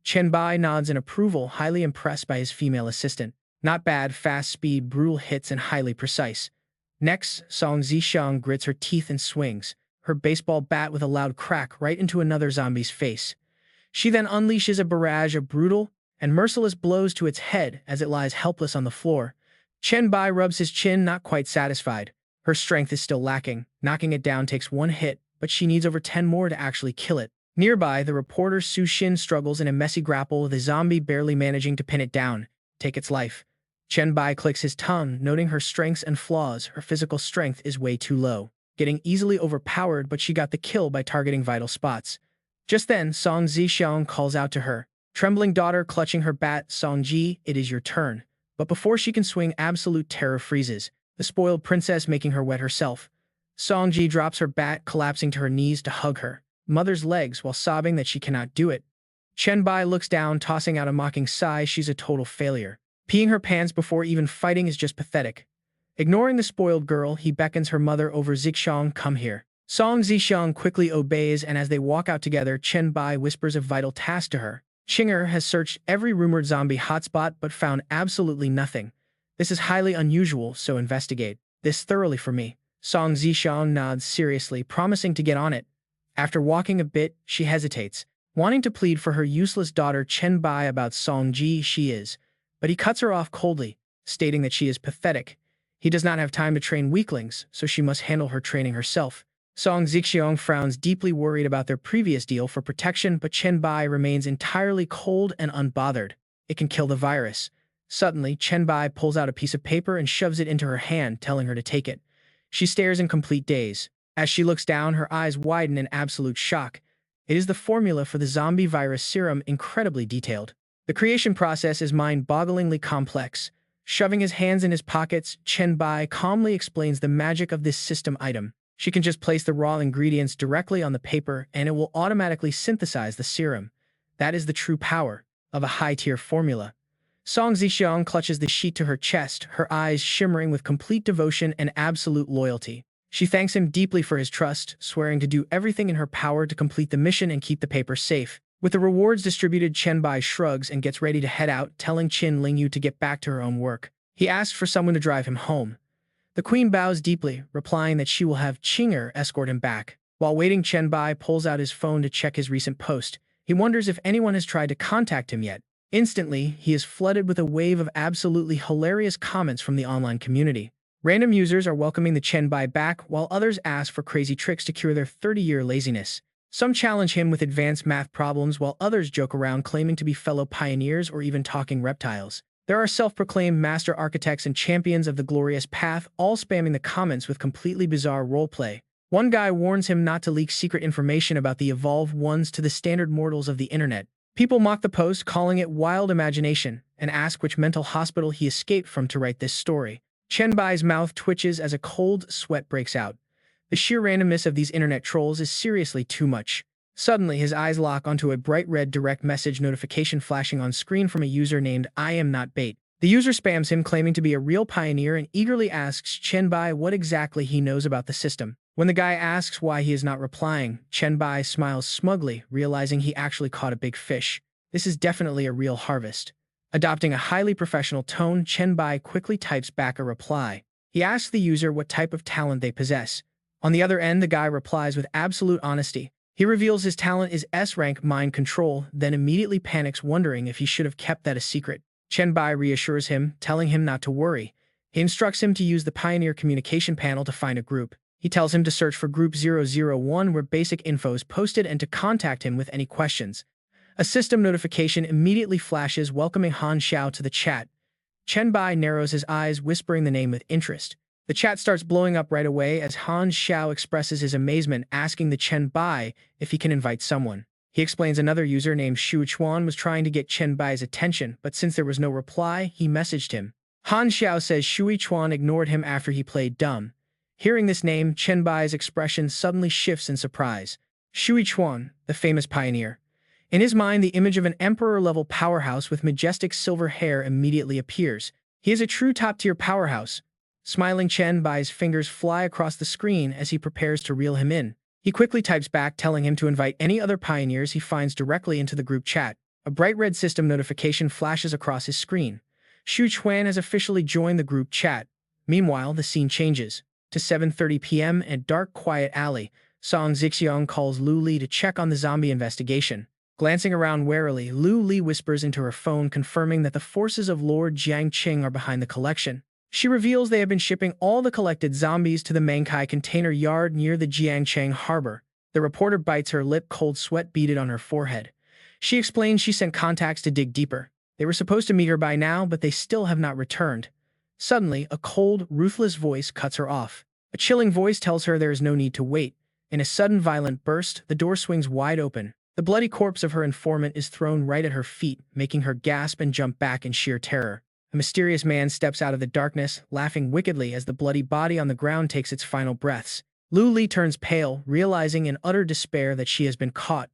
Speaker 1: Chen Bai nods in approval, highly impressed by his female assistant. Not bad, fast speed, brutal hits, and highly precise. Next, Song Zishang grits her teeth and swings her baseball bat with a loud crack right into another zombie's face. She then unleashes a barrage of brutal and merciless blows to its head as it lies helpless on the floor. Chen Bai rubs his chin, not quite satisfied. Her strength is still lacking. Knocking it down takes one hit, but she needs over 10 more to actually kill it. Nearby, the reporter Su Xin struggles in a messy grapple with a zombie, barely managing to pin it down, take its life. Chen Bai clicks his tongue, noting her strengths and flaws. Her physical strength is way too low, getting easily overpowered, but she got the kill by targeting vital spots. Just then, Song Zishang calls out to her trembling daughter, clutching her bat, "Song Ji, it is your turn." But before she can swing, absolute terror freezes the spoiled princess, making her wet herself. Song Ji drops her bat, collapsing to her knees to hug her mother's legs while sobbing that she cannot do it. Chen Bai looks down, tossing out a mocking sigh. She's a total failure. Peeing her pants before even fighting is just pathetic. Ignoring the spoiled girl, he beckons her mother over. "Zixang, come here." Song Zixiang quickly obeys, and as they walk out together, Chen Bai whispers a vital task to her. Chinger has searched every rumored zombie hotspot but found absolutely nothing. This is highly unusual, so investigate this thoroughly for me. Song Zixiang nods seriously, promising to get on it. After walking a bit, she hesitates, wanting to plead for her useless daughter Chen Bai about Song Ji she is, but he cuts her off coldly, stating that she is pathetic. He does not have time to train weaklings, so she must handle her training herself. Song Zixiang frowns, deeply worried about their previous deal for protection, but Chen Bai remains entirely cold and unbothered. It can kill the virus. Suddenly, Chen Bai pulls out a piece of paper and shoves it into her hand, telling her to take it. She stares in complete daze. As she looks down, her eyes widen in absolute shock. It is the formula for the zombie virus serum, incredibly detailed. The creation process is mind-bogglingly complex. Shoving his hands in his pockets, Chen Bai calmly explains the magic of this system item. She can just place the raw ingredients directly on the paper and it will automatically synthesize the serum. That is the true power of a high-tier formula. Song Zixiang clutches the sheet to her chest, her eyes shimmering with complete devotion and absolute loyalty. She thanks him deeply for his trust, swearing to do everything in her power to complete the mission and keep the paper safe. With the rewards distributed, Chen Bai shrugs and gets ready to head out, telling Qin Lingyu to get back to her own work. He asks for someone to drive him home. The queen bows deeply, replying that she will have Chinger escort him back. While waiting, Chen Bai pulls out his phone to check his recent post. He wonders if anyone has tried to contact him yet. Instantly, he is flooded with a wave of absolutely hilarious comments from the online community. Random users are welcoming the Chen Bai back, while others ask for crazy tricks to cure their 30-year laziness. Some challenge him with advanced math problems, while others joke around, claiming to be fellow pioneers or even talking reptiles. There are self-proclaimed master architects and champions of the glorious path, all spamming the comments with completely bizarre roleplay. One guy warns him not to leak secret information about the evolved ones to the standard mortals of the internet. People mock the post, calling it wild imagination, and ask which mental hospital he escaped from to write this story. Chen Bai's mouth twitches as a cold sweat breaks out. The sheer randomness of these internet trolls is seriously too much. Suddenly, his eyes lock onto a bright red direct message notification flashing on screen from a user named I Am Not Bait. The user spams him, claiming to be a real pioneer, and eagerly asks Chen Bai what exactly he knows about the system. When the guy asks why he is not replying, Chen Bai smiles smugly, realizing he actually caught a big fish. This is definitely a real harvest. Adopting a highly professional tone, Chen Bai quickly types back a reply. He asks the user what type of talent they possess. On the other end, the guy replies with absolute honesty. He reveals his talent is S-Rank mind control, then immediately panics, wondering if he should have kept that a secret. Chen Bai reassures him, telling him not to worry. He instructs him to use the Pioneer communication panel to find a group. He tells him to search for Group 001 where basic info is posted and to contact him with any questions. A system notification immediately flashes, welcoming Han Xiao to the chat. Chen Bai narrows his eyes, whispering the name with interest. The chat starts blowing up right away as Han Xiao expresses his amazement, asking the Chen Bai if he can invite someone. He explains another user named Shu Chuan was trying to get Chen Bai's attention, but since there was no reply, he messaged him. Han Xiao says Shui Chuan ignored him after he played dumb. Hearing this name, Chen Bai's expression suddenly shifts in surprise. Shui Chuan, the famous pioneer. In his mind, the image of an emperor-level powerhouse with majestic silver hair immediately appears. He is a true top-tier powerhouse. Smiling, Chen Bai's fingers fly across the screen as he prepares to reel him in. He quickly types back, telling him to invite any other pioneers he finds directly into the group chat. A bright red system notification flashes across his screen. Shu Chuan has officially joined the group chat. Meanwhile, the scene changes. To 7:30 p.m. in a dark, quiet alley, Song Zixiang calls Lu Li to check on the zombie investigation. Glancing around warily, Lu Li whispers into her phone, confirming that the forces of Lord Jiangqing are behind the collection. She reveals they have been shipping all the collected zombies to the Mangkai container yard near the Jiangcheng harbor. The reporter bites her lip, cold sweat beaded on her forehead. She explains she sent contacts to dig deeper. They were supposed to meet her by now, but they still have not returned. Suddenly, a cold, ruthless voice cuts her off. A chilling voice tells her there is no need to wait. In a sudden, violent burst, the door swings wide open. The bloody corpse of her informant is thrown right at her feet, making her gasp and jump back in sheer terror. A mysterious man steps out of the darkness, laughing wickedly as the bloody body on the ground takes its final breaths. Lu Li turns pale, realizing in utter despair that she has been caught.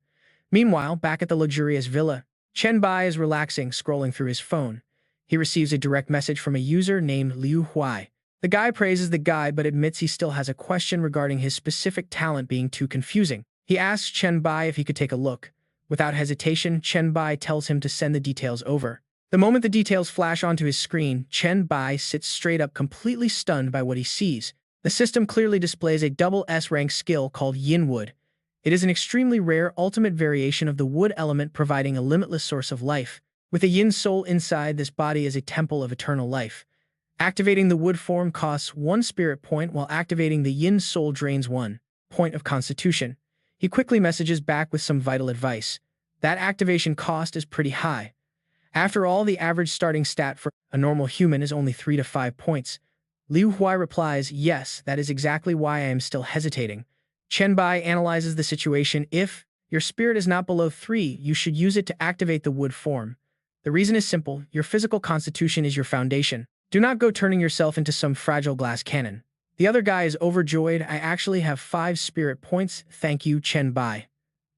Speaker 1: Meanwhile, back at the luxurious villa, Chen Bai is relaxing, scrolling through his phone. He receives a direct message from a user named Liu Huai. The guy praises the guy but admits he still has a question regarding his specific talent being too confusing. He asks Chen Bai if he could take a look. Without hesitation, Chen Bai tells him to send the details over. The moment the details flash onto his screen, Chen Bai sits straight up, completely stunned by what he sees. The system clearly displays a double S-rank skill called Yin Wood. It is an extremely rare ultimate variation of the wood element, providing a limitless source of life. With a yin soul inside, this body is a temple of eternal life. Activating the wood form costs 1 spirit point, while activating the yin soul drains 1 point of constitution. He quickly messages back with some vital advice. That activation cost is pretty high. After all, the average starting stat for a normal human is only 3 to 5 points. Liu Huai replies, yes, that is exactly why I am still hesitating. Chen Bai analyzes the situation. If your spirit is not below 3, you should use it to activate the wood form. The reason is simple. Your physical constitution is your foundation. Do not go turning yourself into some fragile glass cannon. The other guy is overjoyed. I actually have 5 spirit points. Thank you, Chen Bai.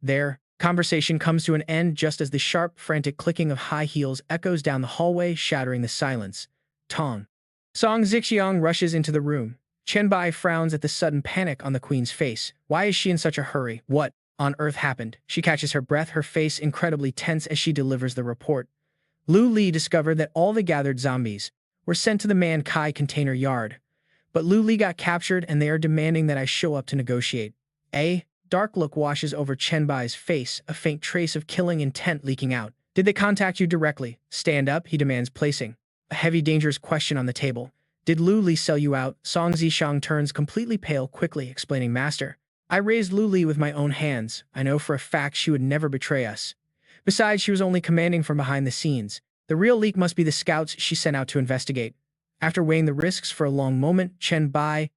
Speaker 1: Their conversation comes to an end just as the sharp, frantic clicking of high heels echoes down the hallway, shattering the silence. Tong. Song Zixiang rushes into the room. Chen Bai frowns at the sudden panic on the queen's face. Why is she in such a hurry? What on earth happened? She catches her breath, her face incredibly tense as she delivers the report. Lu Li discovered that all the gathered zombies were sent to the Man Kai container yard. But Lu Li got captured and they are demanding that I show up to negotiate. A dark look washes over Chen Bai's face, a faint trace of killing intent leaking out. Did they contact you directly? Stand up, he demands, placing a heavy, dangerous question on the table. Did Lu Li sell you out? Song Zishang turns completely pale, quickly explaining, Master, I raised Lu Li with my own hands. I know for a fact she would never betray us. Besides, she was only commanding from behind the scenes. The real leak must be the scouts she sent out to investigate. After weighing the risks for a long moment, Chen Bai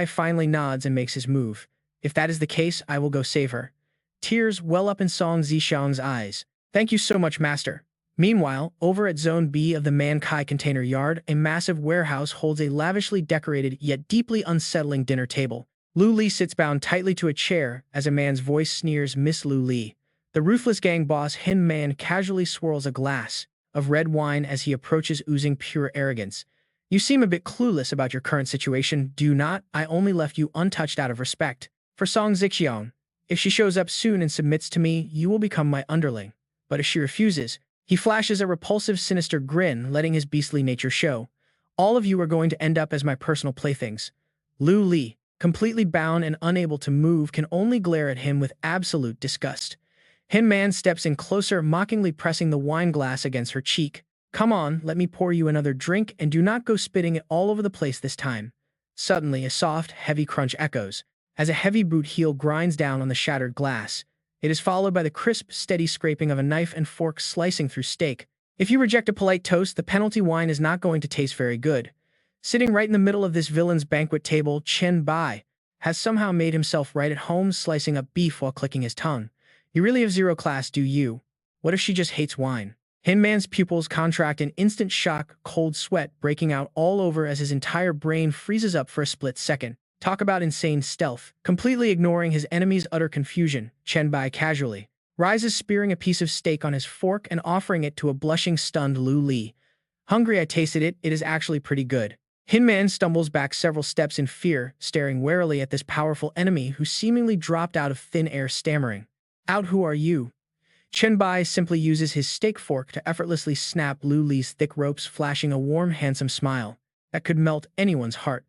Speaker 1: finally nods and makes his move. If that is the case, I will go save her. Tears well up in Song Zishang's eyes. Thank you so much, Master. Meanwhile, over at Zone B of the Man Kai container yard, a massive warehouse holds a lavishly decorated yet deeply unsettling dinner table. Lu Li sits bound tightly to a chair as a man's voice sneers, Miss Lu Li. The ruthless gang boss Hin Man casually swirls a glass of red wine as he approaches, oozing pure arrogance. You seem a bit clueless about your current situation, do you not? I only left you untouched out of respect for Song Zixiang. If she shows up soon and submits to me, you will become my underling. But if she refuses, he flashes a repulsive, sinister grin, letting his beastly nature show. All of you are going to end up as my personal playthings. Lu Li, completely bound and unable to move, can only glare at him with absolute disgust. Hin Man steps in closer, mockingly pressing the wine glass against her cheek. Come on, let me pour you another drink, and do not go spitting it all over the place this time. Suddenly, a soft, heavy crunch echoes as a heavy boot heel grinds down on the shattered glass. It is followed by the crisp, steady scraping of a knife and fork slicing through steak. If you reject a polite toast, the penalty wine is not going to taste very good. Sitting right in the middle of this villain's banquet table, Chen Bai has somehow made himself right at home, slicing up beef while clicking his tongue. You really have zero class, do you? What if she just hates wine? Hin Man's pupils contract in instant shock, cold sweat breaking out all over as his entire brain freezes up for a split second. Talk about insane stealth. Completely ignoring his enemy's utter confusion, Chen Bai casually rises, spearing a piece of steak on his fork and offering it to a blushing, stunned Lu Li. Hungry, I tasted it. It is actually pretty good. Hin Man stumbles back several steps in fear, staring warily at this powerful enemy who seemingly dropped out of thin air, stammering. Out, who are you? Chen Bai simply uses his steak fork to effortlessly snap Lu Li's thick ropes, flashing a warm, handsome smile that could melt anyone's heart.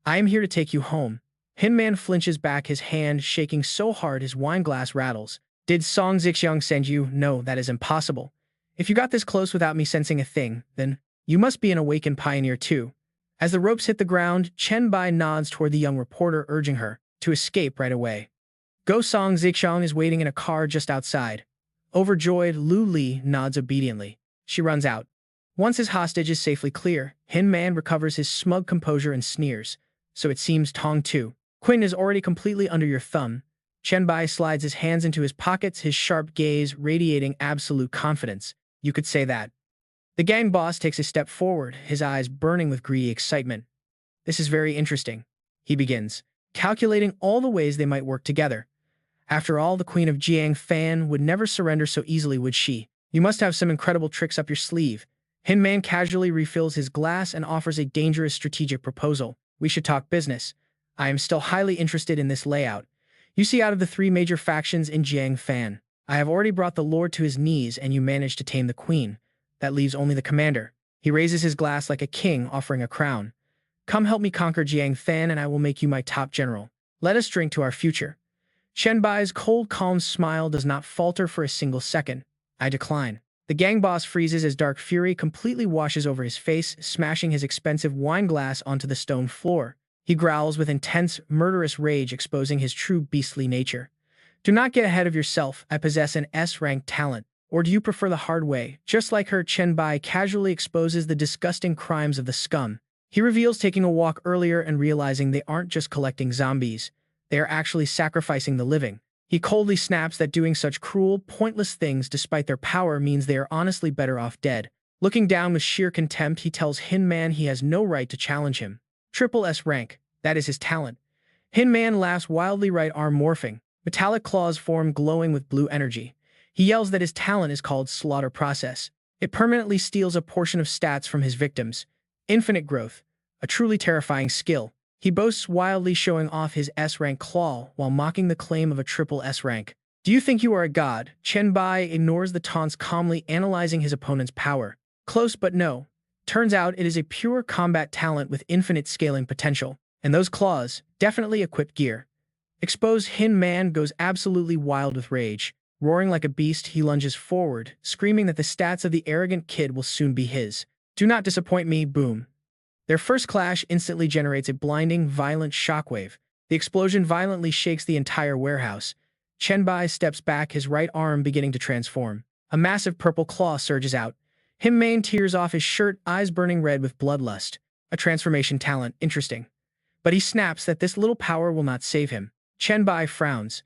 Speaker 1: I am here to take you home. Hin Man flinches back, his hand shaking so hard his wine glass rattles. Did Song Zixiang send you? No, that is impossible. If you got this close without me sensing a thing, then you must be an awakened pioneer too. As the ropes hit the ground, Chen Bai nods toward the young reporter, urging her to escape right away. Go, Song Zixiang is waiting in a car just outside. Overjoyed, Lu Li nods obediently. She runs out. Once his hostage is safely clear, Hin Man recovers his smug composure and sneers. So it seems Tong too. Quinn is already completely under your thumb. Chen Bai slides his hands into his pockets, his sharp gaze radiating absolute confidence. You could say that. The gang boss takes a step forward, his eyes burning with greedy excitement. This is very interesting, he begins, calculating all the ways they might work together. After all, the Queen of Jiang Fan would never surrender so easily, would she? You must have some incredible tricks up your sleeve. Hinman casually refills his glass and offers a dangerous strategic proposal. We should talk business. I am still highly interested in this layout. You see, out of the three major factions in Jiang Fan, I have already brought the lord to his knees and you managed to tame the queen. That leaves only the commander. He raises his glass like a king offering a crown. Come help me conquer Jiang Fan and I will make you my top general. Let us drink to our future. Chen Bai's cold, calm smile does not falter for a single second. I decline. The gang boss freezes as dark fury completely washes over his face, smashing his expensive wine glass onto the stone floor. He growls with intense, murderous rage, exposing his true beastly nature. Do not get ahead of yourself. I possess an S-rank talent. Or do you prefer the hard way? Just like her, Chen Bai casually exposes the disgusting crimes of the scum. He reveals taking a walk earlier and realizing they aren't just collecting zombies. They are actually sacrificing the living. He coldly snaps that doing such cruel, pointless things despite their power means they are honestly better off dead. Looking down with sheer contempt, he tells Hinman he has no right to challenge him. Triple S rank. That is his talent. Hinman laughs wildly, right arm morphing. Metallic claws form glowing with blue energy. He yells that his talent is called Slaughter Process. It permanently steals a portion of stats from his victims. Infinite growth. A truly terrifying skill. He boasts wildly, showing off his S-rank claw while mocking the claim of a triple S-rank. Do you think you are a god? Chen Bai ignores the taunts, calmly analyzing his opponent's power. Close, but no. Turns out it is a pure combat talent with infinite scaling potential. And those claws, definitely equipped gear. Exposed Hinman goes absolutely wild with rage. Roaring like a beast, he lunges forward, screaming that the stats of the arrogant kid will soon be his. Do not disappoint me, boom. Their first clash instantly generates a blinding, violent shockwave. The explosion violently shakes the entire warehouse. Chen Bai steps back, his right arm beginning to transform. A massive purple claw surges out. Hinman tears off his shirt, eyes burning red with bloodlust. A transformation talent, interesting. But he snaps that this little power will not save him. Chen Bai frowns.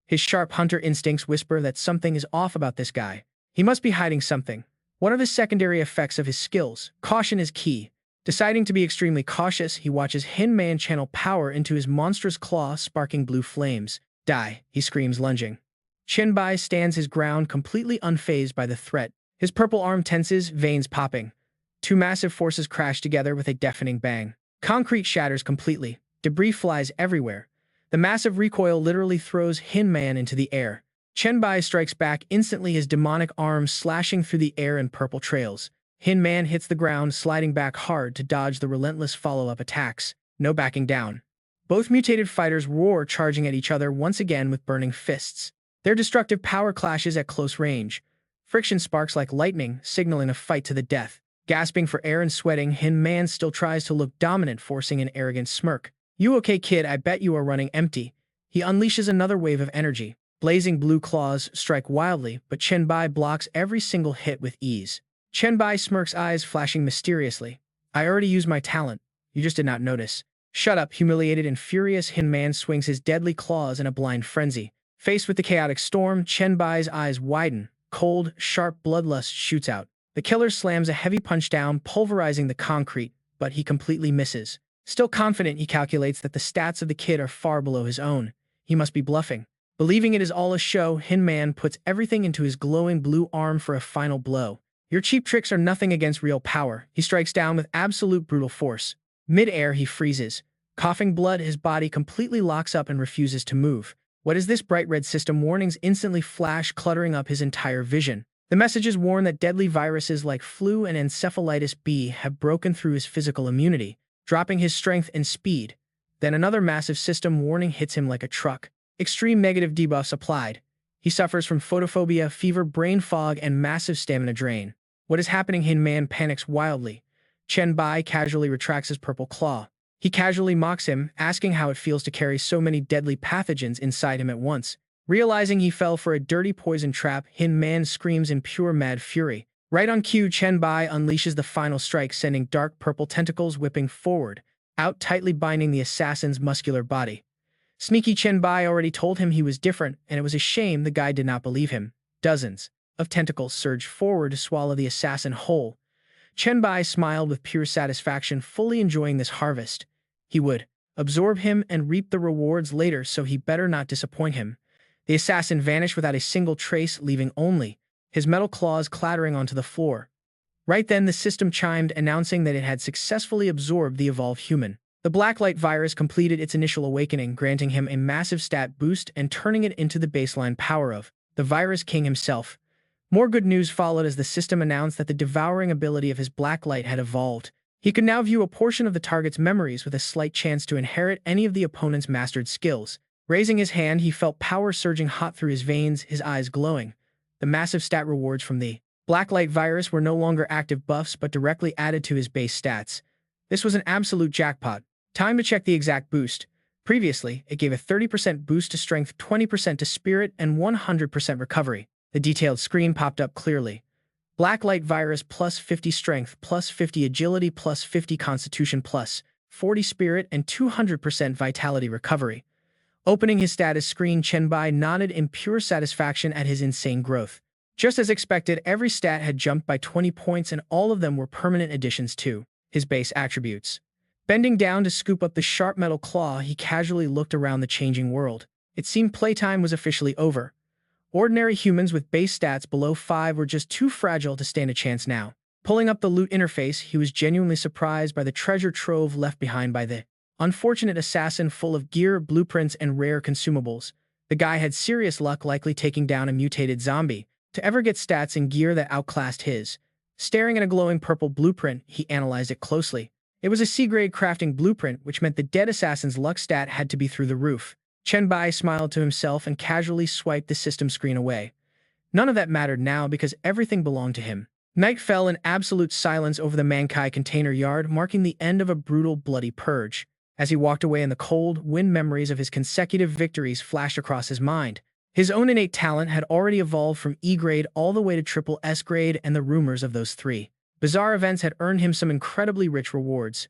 Speaker 1: His sharp hunter instincts whisper that something is off about this guy. He must be hiding something. What are the secondary effects of his skills? Caution is key. Deciding to be extremely cautious, he watches Hinman channel power into his monstrous claw, sparking blue flames. Die, he screams, lunging. Chen Bai stands his ground, completely unfazed by the threat. His purple arm tenses, veins popping. Two massive forces crash together with a deafening bang. Concrete shatters completely. Debris flies everywhere. The massive recoil literally throws Hinman into the air. Chen Bai strikes back instantly, his demonic arms slashing through the air in purple trails. Hinman hits the ground, sliding back hard to dodge the relentless follow-up attacks. No backing down. Both mutated fighters roar, charging at each other once again with burning fists. Their destructive power clashes at close range. Friction sparks like lightning, signaling a fight to the death. Gasping for air and sweating, Hinman still tries to look dominant, forcing an arrogant smirk. You okay, kid? I bet you are running empty. He unleashes another wave of energy. Blazing blue claws strike wildly, but Chen Bai blocks every single hit with ease. Chen Bai smirks, eyes flashing mysteriously. I already used my talent. You just did not notice. Shut up. Humiliated and furious, Hinman swings his deadly claws in a blind frenzy. Faced with the chaotic storm, Chen Bai's eyes widen. Cold, sharp bloodlust shoots out. The killer slams a heavy punch down, pulverizing the concrete, but he completely misses. Still confident, he calculates that the stats of the kid are far below his own. He must be bluffing. Believing it is all a show, Hinman puts everything into his glowing blue arm for a final blow. Your cheap tricks are nothing against real power. He strikes down with absolute brutal force. Mid-air, he freezes. Coughing blood, his body completely locks up and refuses to move. What is this? Bright red system warnings instantly flash, cluttering up his entire vision. The messages warn that deadly viruses like flu and encephalitis B have broken through his physical immunity, dropping his strength and speed. Then another massive system warning hits him like a truck. Extreme negative debuffs applied. He suffers from photophobia, fever, brain fog, and massive stamina drain. What is happening? Hinman panics wildly. Chen Bai casually retracts his purple claw. He casually mocks him, asking how it feels to carry so many deadly pathogens inside him at once. Realizing he fell for a dirty poison trap, Hinman screams in pure mad fury. Right on cue, Chen Bai unleashes the final strike, sending dark purple tentacles whipping forward, out tightly binding the assassin's muscular body. Sneaky Chen Bai already told him he was different, and it was a shame the guy did not believe him. Dozens of tentacles surged forward to swallow the assassin whole. Chen Bai smiled with pure satisfaction, fully enjoying this harvest. He would absorb him and reap the rewards later, so he better not disappoint him. The assassin vanished without a single trace, leaving only his metal claws clattering onto the floor. Right then, the system chimed, announcing that it had successfully absorbed the evolved human. The Blacklight virus completed its initial awakening, granting him a massive stat boost and turning it into the baseline power of the Virus King himself. More good news followed as the system announced that the devouring ability of his Blacklight had evolved. He could now view a portion of the target's memories with a slight chance to inherit any of the opponent's mastered skills. Raising his hand, he felt power surging hot through his veins, his eyes glowing. The massive stat rewards from the Blacklight virus were no longer active buffs but directly added to his base stats. This was an absolute jackpot. Time to check the exact boost. Previously, it gave a 30% boost to strength, 20% to spirit, and 100% recovery. The detailed screen popped up clearly. Blacklight virus plus 50 strength, plus 50 agility, plus 50 constitution, plus 40 spirit, and 200% vitality recovery. Opening his status screen, Chen Bai nodded in pure satisfaction at his insane growth. Just as expected, every stat had jumped by 20 points and all of them were permanent additions to his base attributes. Bending down to scoop up the sharp metal claw, he casually looked around the changing world. It seemed playtime was officially over. Ordinary humans with base stats below 5 were just too fragile to stand a chance now. Pulling up the loot interface, he was genuinely surprised by the treasure trove left behind by the unfortunate assassin, full of gear, blueprints, and rare consumables. The guy had serious luck, likely taking down a mutated zombie, to ever get stats and gear that outclassed his. Staring at a glowing purple blueprint, he analyzed it closely. It was a C-grade crafting blueprint, which meant the dead assassin's luck stat had to be through the roof. Chen Bai smiled to himself and casually swiped the system screen away. None of that mattered now because everything belonged to him. Night fell in absolute silence over the Mankai container yard, marking the end of a brutal, bloody purge. As he walked away in the cold wind, memories of his consecutive victories flashed across his mind. His own innate talent had already evolved from E-grade all the way to triple S-grade, and the rumors of those three bizarre events had earned him some incredibly rich rewards.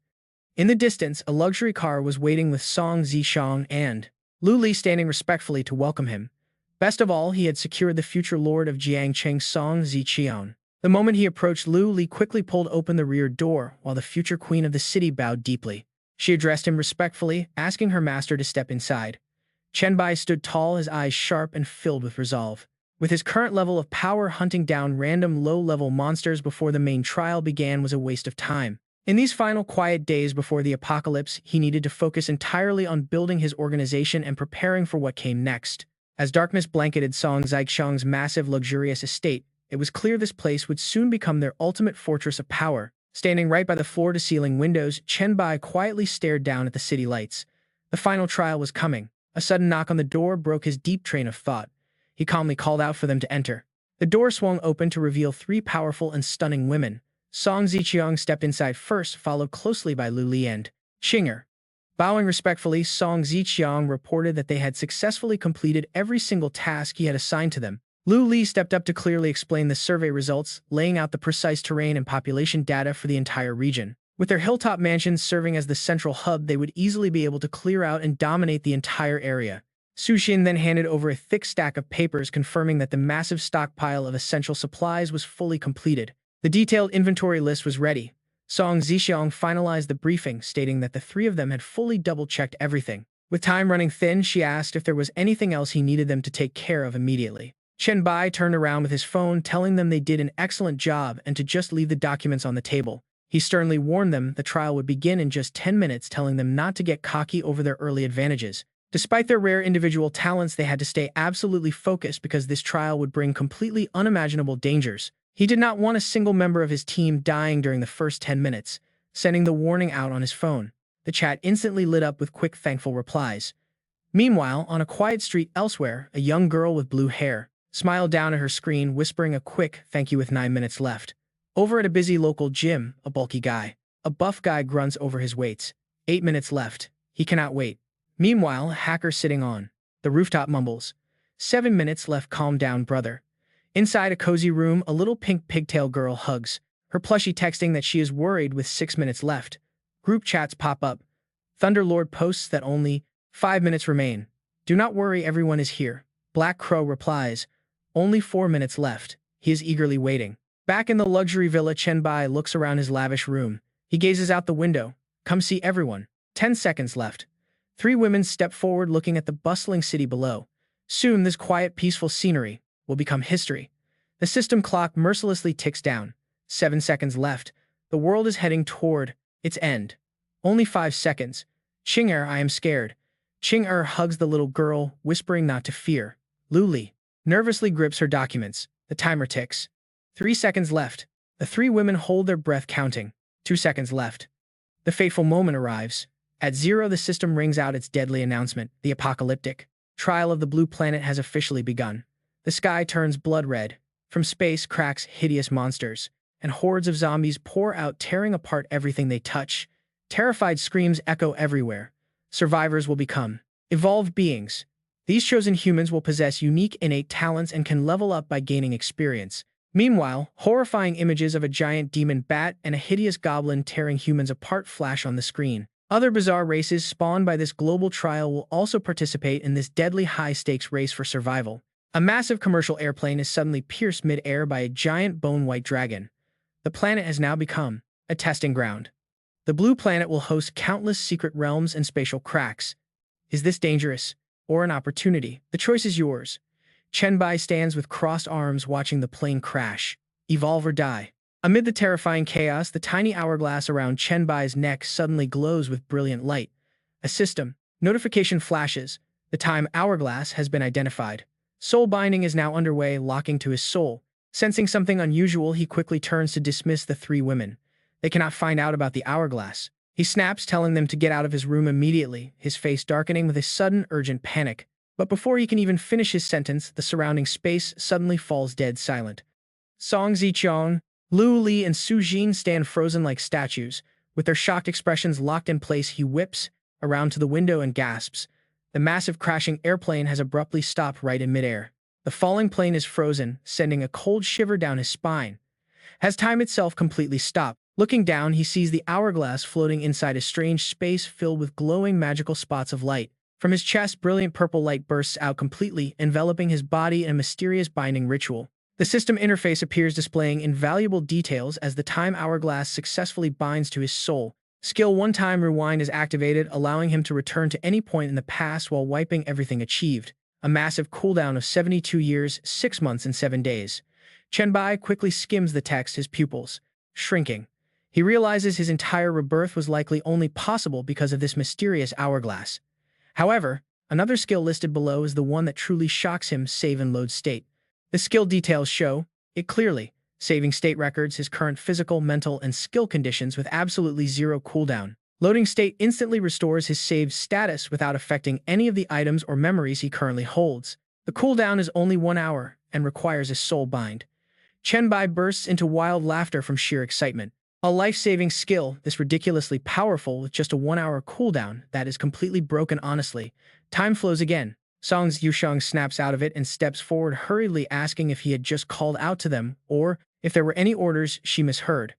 Speaker 1: In the distance, a luxury car was waiting with Song Zixiang and Lu Li standing respectfully to welcome him. Best of all, he had secured the future lord of Jiangcheng, Song Zixiang. The moment he approached, Lu Li quickly pulled open the rear door, while the future queen of the city bowed deeply. She addressed him respectfully, asking her master to step inside. Chen Bai stood tall, his eyes sharp and filled with resolve. With his current level of power, hunting down random low-level monsters before the main trial began was a waste of time. In these final quiet days before the apocalypse, he needed to focus entirely on building his organization and preparing for what came next. As darkness blanketed Song Zixiang's massive, luxurious estate, it was clear this place would soon become their ultimate fortress of power. Standing right by the floor-to-ceiling windows, Chen Bai quietly stared down at the city lights. The final trial was coming. A sudden knock on the door broke his deep train of thought. He calmly called out for them to enter. The door swung open to reveal three powerful and stunning women. Song Zixiang stepped inside first, followed closely by Lu Li and Xinger. Bowing respectfully, Song Zixiang reported that they had successfully completed every single task he had assigned to them. Lu Li stepped up to clearly explain the survey results, laying out the precise terrain and population data for the entire region. With their hilltop mansions serving as the central hub, they would easily be able to clear out and dominate the entire area. Su Xin then handed over a thick stack of papers confirming that the massive stockpile of essential supplies was fully completed. The detailed inventory list was ready. Song Zixiang finalized the briefing, stating that the three of them had fully double-checked everything. With time running thin, she asked if there was anything else he needed them to take care of immediately. Chen Bai turned around with his phone, telling them they did an excellent job and to just leave the documents on the table. He sternly warned them the trial would begin in just 10 minutes, telling them not to get cocky over their early advantages. Despite their rare individual talents, they had to stay absolutely focused because this trial would bring completely unimaginable dangers. He did not want a single member of his team dying during the first 10 minutes, sending the warning out on his phone. The chat instantly lit up with quick, thankful replies. Meanwhile, on a quiet street elsewhere, a young girl with blue hair smiled down at her screen, whispering a quick thank you with 9 minutes left. Over at a busy local gym, a bulky guy, a buff guy grunts over his weights. 8 minutes left. He cannot wait. Meanwhile, a hacker sitting on the rooftop mumbles. 7 minutes left. Calm down, brother. Inside a cozy room, a little pink pigtail girl hugs her plushie, texting that she is worried with 6 minutes left. Group chats pop up. Thunderlord posts that only 5 minutes remain. Do not worry, everyone is here. Black Crow replies, only 4 minutes left. He is eagerly waiting. Back in the luxury villa, Chen Bai looks around his lavish room. He gazes out the window. Come see everyone. 10 seconds left. 3 women step forward, looking at the bustling city below. Soon, this quiet, peaceful scenery will become history. The system clock mercilessly ticks down. 7 seconds left. The world is heading toward its end. Only 5 seconds. Ching-er, I am scared. Ching-er hugs the little girl, whispering not to fear. Lu-li nervously grips her documents. The timer ticks. 3 seconds left. The three women hold their breath, counting. 2 seconds left. The fateful moment arrives. At 0, the system rings out its deadly announcement. The apocalyptic trial of the blue planet has officially begun. The sky turns blood red. From space cracks hideous monsters, and hordes of zombies pour out, tearing apart everything they touch. Terrified screams echo everywhere. Survivors will become evolved beings. These chosen humans will possess unique innate talents and can level up by gaining experience. Meanwhile, horrifying images of a giant demon bat and a hideous goblin tearing humans apart flash on the screen. Other bizarre races spawned by this global trial will also participate in this deadly high-stakes race for survival. A massive commercial airplane is suddenly pierced mid-air by a giant bone-white dragon. The planet has now become a testing ground. The blue planet will host countless secret realms and spatial cracks. Is this dangerous or an opportunity? The choice is yours. Chen Bai stands with crossed arms watching the plane crash. Evolve or die. Amid the terrifying chaos, the tiny hourglass around Chen Bai's neck suddenly glows with brilliant light. A system notification flashes. The time hourglass has been identified. Soul binding is now underway, locking to his soul. Sensing something unusual, he quickly turns to dismiss the three women. They cannot find out about the hourglass. He snaps, telling them to get out of his room immediately, his face darkening with a sudden, urgent panic. But before he can even finish his sentence, the surrounding space suddenly falls dead silent. Song Ziqiang, Lu Li, and Su Jin stand frozen like statues. With their shocked expressions locked in place, he whips around to the window and gasps. The massive crashing airplane has abruptly stopped right in midair. The falling plane is frozen, sending a cold shiver down his spine. Has time itself completely stopped? Looking down, he sees the hourglass floating inside a strange space filled with glowing magical spots of light. From his chest, brilliant purple light bursts out completely, enveloping his body in a mysterious binding ritual. The system interface appears, displaying invaluable details as the time hourglass successfully binds to his soul. Skill One-Time Rewind is activated, allowing him to return to any point in the past while wiping everything achieved. A massive cooldown of 72 years, 6 months, and 7 days. Chen Bai quickly skims the text, his pupils shrinking. He realizes his entire rebirth was likely only possible because of this mysterious hourglass. However, another skill listed below is the one that truly shocks him: save and load state. The skill details show it clearly, saving state records his current physical, mental, and skill conditions with absolutely zero cooldown. Loading state instantly restores his saved status without affecting any of the items or memories he currently holds. The cooldown is only 1 hour and requires a soul bind. Chen Bai bursts into wild laughter from sheer excitement. A life-saving skill, this ridiculously powerful with just a 1-hour cooldown, that is completely broken. Honestly. Time flows again. Song Ziqiang snaps out of it and steps forward hurriedly, asking if he had just called out to them or if there were any orders she misheard.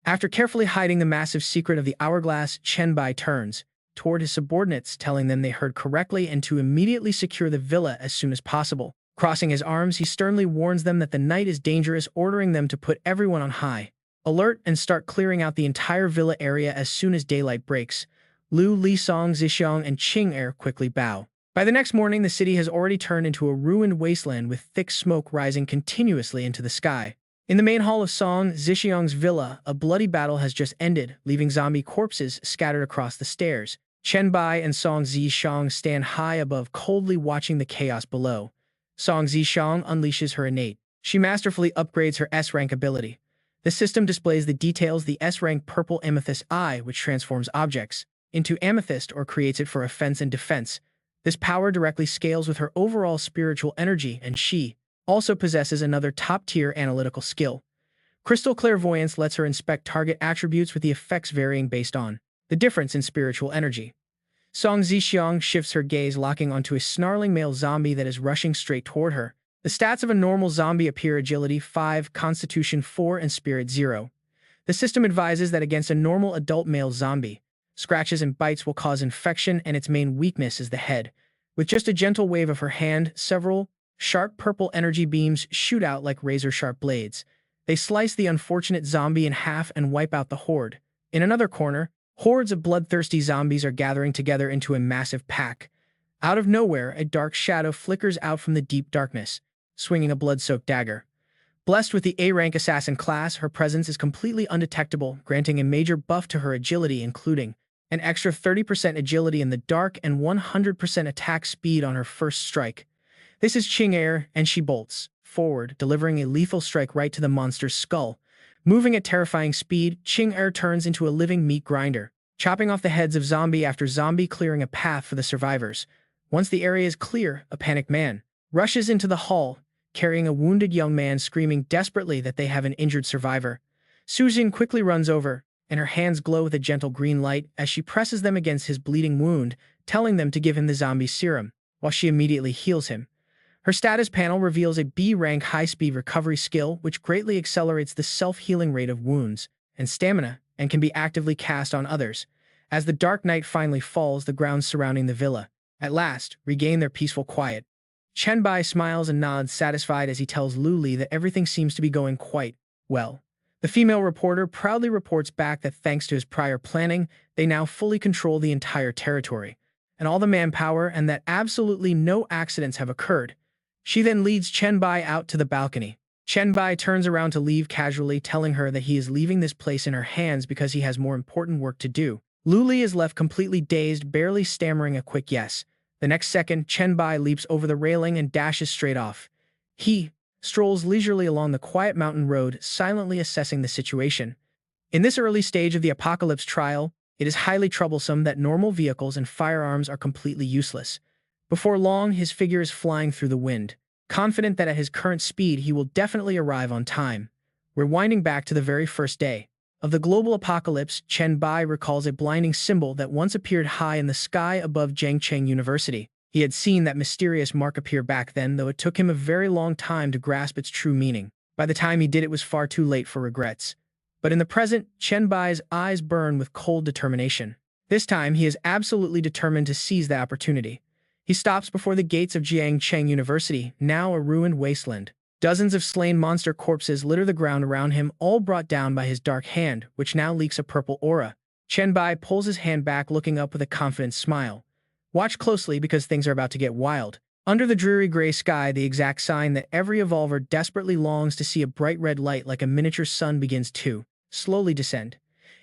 Speaker 1: After carefully hiding the massive secret of the hourglass, Chen Bai turns toward his subordinates, telling them they heard correctly and to immediately secure the villa as soon as possible. Crossing his arms, he sternly warns them that the night is dangerous, ordering them to put everyone on high alert and start clearing out the entire villa area as soon as daylight breaks. Lu Li, Song Ziqiang, and Ching-er quickly bow. By the next morning, the city has already turned into a ruined wasteland with thick smoke rising continuously into the sky. In the main hall of Song Ziqiang's villa, a bloody battle has just ended, leaving zombie corpses scattered across the stairs. Chen Bai and Song Ziqiang stand high above, coldly watching the chaos below. Song Ziqiang unleashes her innate. She masterfully upgrades her S-rank ability. The system displays the details: the S-rank purple amethyst eye, which transforms objects into amethyst or creates it for offense and defense. This power directly scales with her overall spiritual energy, and she also possesses another top-tier analytical skill. Crystal clairvoyance lets her inspect target attributes with the effects varying based on the difference in spiritual energy. Song Ziqiang shifts her gaze, locking onto a snarling male zombie that is rushing straight toward her. The stats of a normal zombie appear: agility 5, constitution 4, and spirit 0. The system advises that against a normal adult male zombie, scratches and bites will cause infection, and its main weakness is the head. With just a gentle wave of her hand, several sharp purple energy beams shoot out like razor-sharp blades. They slice the unfortunate zombie in half and wipe out the horde. In another corner, hordes of bloodthirsty zombies are gathering together into a massive pack. Out of nowhere, a dark shadow flickers out from the deep darkness, swinging a blood-soaked dagger. Blessed with the A-rank assassin class, her presence is completely undetectable, granting a major buff to her agility, including an extra 30% agility in the dark and 100% attack speed on her first strike. This is Ching Air, and she bolts forward, delivering a lethal strike right to the monster's skull. Moving at terrifying speed, Ching Air turns into a living meat grinder, chopping off the heads of zombie after zombie, clearing a path for the survivors. Once the area is clear, a panicked man rushes into the hall, carrying a wounded young man, screaming desperately that they have an injured survivor. Sujin quickly runs over, and her hands glow with a gentle green light as she presses them against his bleeding wound, telling them to give him the zombie serum, while she immediately heals him. Her status panel reveals a B-rank high-speed recovery skill, which greatly accelerates the self-healing rate of wounds and stamina, and can be actively cast on others. As the dark night finally falls, the grounds surrounding the villa, at last, regain their peaceful quiet. Chen Bai smiles and nods, satisfied as he tells Lu Li that everything seems to be going quite well. The female reporter proudly reports back that thanks to his prior planning, they now fully control the entire territory, and all the manpower, and that absolutely no accidents have occurred. She then leads Chen Bai out to the balcony. Chen Bai turns around to leave casually, telling her that he is leaving this place in her hands because he has more important work to do. Lu Li is left completely dazed, barely stammering a quick yes. The next second, Chen Bai leaps over the railing and dashes straight off. He strolls leisurely along the quiet mountain road, silently assessing the situation. In this early stage of the apocalypse trial, it is highly troublesome that normal vehicles and firearms are completely useless. Before long, his figure is flying through the wind, confident that at his current speed he will definitely arrive on time. We're winding back to the very first day of the global apocalypse. Chen Bai recalls a blinding symbol that once appeared high in the sky above Jiangcheng University. He had seen that mysterious mark appear back then, though it took him a very long time to grasp its true meaning. By the time he did, it was far too late for regrets. But in the present, Chen Bai's eyes burn with cold determination. This time, he is absolutely determined to seize the opportunity. He stops before the gates of Jiangcheng University, now a ruined wasteland. Dozens of slain monster corpses litter the ground around him, all brought down by his dark hand, which now leaks a purple aura. Chen Bai pulls his hand back, looking up with a confident smile. Watch closely, because things are about to get wild. Under the dreary gray sky, the exact sign that every evolver desperately longs to see, a bright red light like a miniature sun begins to slowly descend.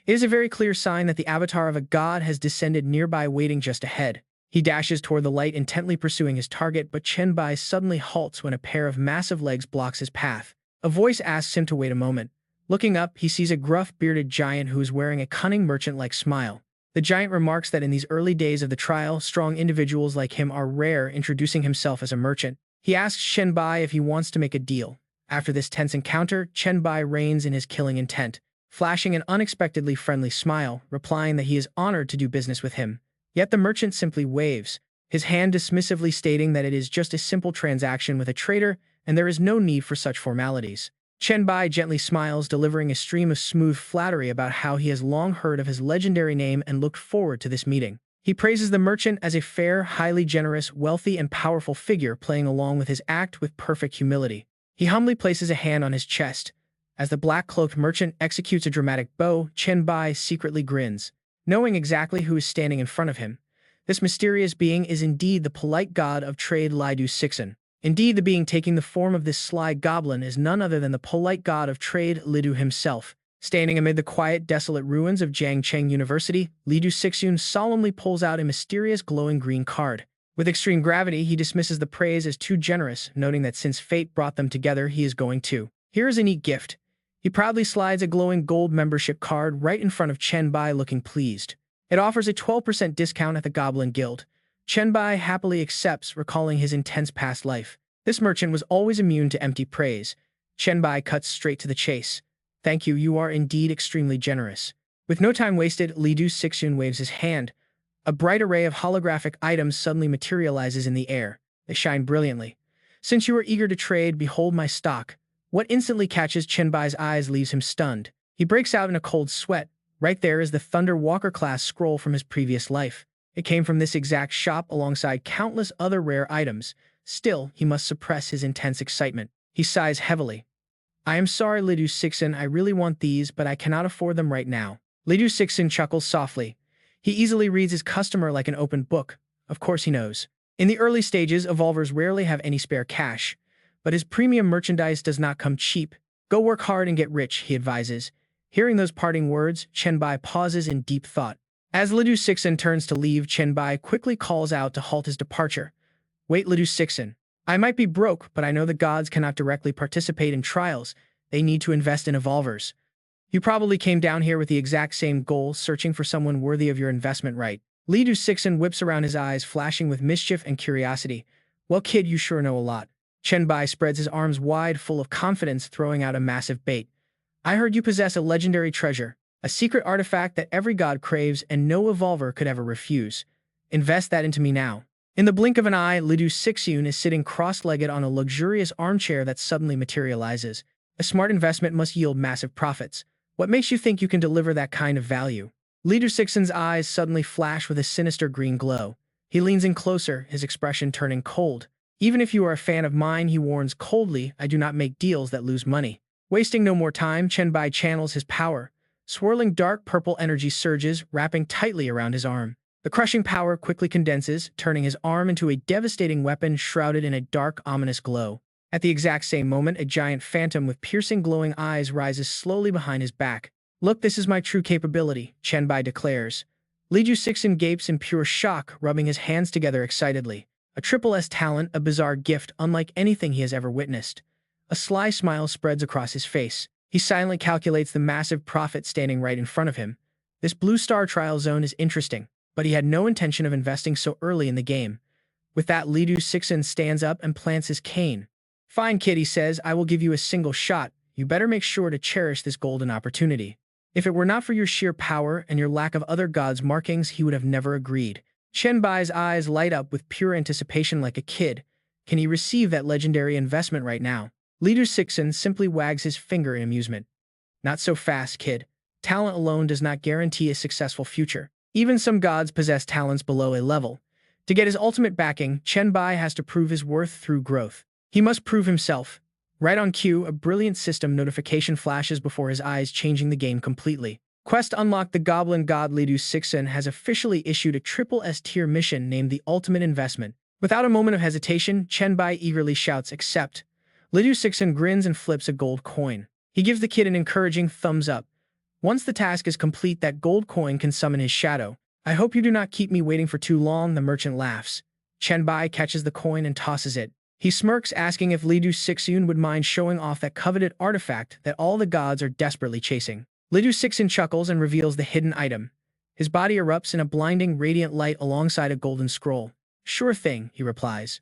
Speaker 1: It is a very clear sign that the avatar of a god has descended nearby, waiting just ahead. He dashes toward the light, intently pursuing his target, but Chen Bai suddenly halts when a pair of massive legs blocks his path. A voice asks him to wait a moment. Looking up, he sees a gruff, bearded giant who is wearing a cunning, merchant-like smile. The giant remarks that in these early days of the trial, strong individuals like him are rare, introducing himself as a merchant. He asks Chen Bai if he wants to make a deal. After this tense encounter, Chen Bai reins in his killing intent, flashing an unexpectedly friendly smile, replying that he is honored to do business with him. Yet the merchant simply waves his hand dismissively, stating that it is just a simple transaction with a trader, and there is no need for such formalities. Chen Bai gently smiles, delivering a stream of smooth flattery about how he has long heard of his legendary name and looked forward to this meeting. He praises the merchant as a fair, highly generous, wealthy, and powerful figure, playing along with his act with perfect humility. He humbly places a hand on his chest. As the black-cloaked merchant executes a dramatic bow, Chen Bai secretly grins, knowing exactly who is standing in front of him. This mysterious being is indeed the polite god of trade, Lidu Sixun. Indeed, the being taking the form of this sly goblin is none other than the polite god of trade, Lidu himself. Standing amid the quiet, desolate ruins of Jiangcheng University, Lidu Sixun solemnly pulls out a mysterious glowing green card. With extreme gravity, he dismisses the praise as too generous, noting that since fate brought them together, he is going to. Here is a neat gift. He proudly slides a glowing gold membership card right in front of Chen Bai, looking pleased. It offers a 12% discount at the Goblin Guild. Chen Bai happily accepts, recalling his intense past life. This merchant was always immune to empty praise. Chen Bai cuts straight to the chase. Thank you, you are indeed extremely generous. With no time wasted, Lidu Sixun waves his hand. A bright array of holographic items suddenly materializes in the air. They shine brilliantly. Since you are eager to trade, behold my stock. What instantly catches Chen Bai's eyes leaves him stunned. He breaks out in a cold sweat. Right there is the Thunder Walker class scroll from his previous life. It came from this exact shop alongside countless other rare items. Still, he must suppress his intense excitement. He sighs heavily. I am sorry, Lidu Sixun, I really want these, but I cannot afford them right now. Lidu Sixun chuckles softly. He easily reads his customer like an open book. Of course he knows. In the early stages, evolvers rarely have any spare cash. But his premium merchandise does not come cheap. Go work hard and get rich, he advises. Hearing those parting words, Chen Bai pauses in deep thought. As Lidu Sixen turns to leave, Chen Bai quickly calls out to halt his departure. Wait, Lidu Sixen. I might be broke, but I know the gods cannot directly participate in trials. They need to invest in evolvers. You probably came down here with the exact same goal, searching for someone worthy of your investment, right? Lidu Sixen whips around, his eyes flashing with mischief and curiosity. Well, kid, you sure know a lot. Chen Bai spreads his arms wide, full of confidence, throwing out a massive bait. I heard you possess a legendary treasure, a secret artifact that every god craves and no evolver could ever refuse. Invest that into me now. In the blink of an eye, Lidu Sixun is sitting cross-legged on a luxurious armchair that suddenly materializes. A smart investment must yield massive profits. What makes you think you can deliver that kind of value? Lidu Sixun's eyes suddenly flash with a sinister green glow. He leans in closer, his expression turning cold. Even if you are a fan of mine, he warns coldly, I do not make deals that lose money. Wasting no more time, Chen Bai channels his power. Swirling dark purple energy surges, wrapping tightly around his arm. The crushing power quickly condenses, turning his arm into a devastating weapon shrouded in a dark, ominous glow. At the exact same moment, a giant phantom with piercing glowing eyes rises slowly behind his back. Look, this is my true capability, Chen Bai declares. Lidu Sixen gapes in pure shock, rubbing his hands together excitedly. A triple S talent, a bizarre gift unlike anything he has ever witnessed. A sly smile spreads across his face. He silently calculates the massive profit standing right in front of him. This blue star trial zone is interesting, but he had no intention of investing so early in the game. With that, Lidu Sixen stands up and plants his cane. Fine, kid, he says, I will give you a single shot. You better make sure to cherish this golden opportunity. If it were not for your sheer power and your lack of other gods' markings, he would have never agreed. Chen Bai's eyes light up with pure anticipation like a kid. Can he receive that legendary investment right now? Lidu Sixen simply wags his finger in amusement. Not so fast, kid. Talent alone does not guarantee a successful future. Even some gods possess talents below a level. To get his ultimate backing, Chen Bai has to prove his worth through growth. He must prove himself. Right on cue, a brilliant system notification flashes before his eyes, changing the game completely. Quest unlocked. The goblin god Lidu Sixen has officially issued a triple S tier mission named the Ultimate Investment. Without a moment of hesitation, Chen Bai eagerly shouts, accept. Lidu Sixen grins and flips a gold coin. He gives the kid an encouraging thumbs up. Once the task is complete, that gold coin can summon his shadow. I hope you do not keep me waiting for too long, the merchant laughs. Chen Bai catches the coin and tosses it. He smirks, asking if Lidu Sixun would mind showing off that coveted artifact that all the gods are desperately chasing. Lidu Sixun chuckles and reveals the hidden item. His body erupts in a blinding, radiant light alongside a golden scroll. Sure thing, he replies.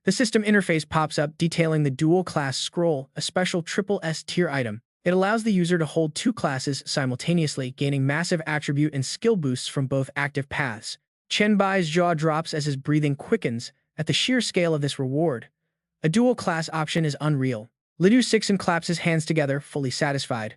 Speaker 1: The system interface pops up, detailing the dual-class scroll, a special triple S tier item. It allows the user to hold two classes simultaneously, gaining massive attribute and skill boosts from both active paths. Chen Bai's jaw drops as his breathing quickens at the sheer scale of this reward. A dual-class option is unreal. Lidu Sixen claps his hands together, fully satisfied.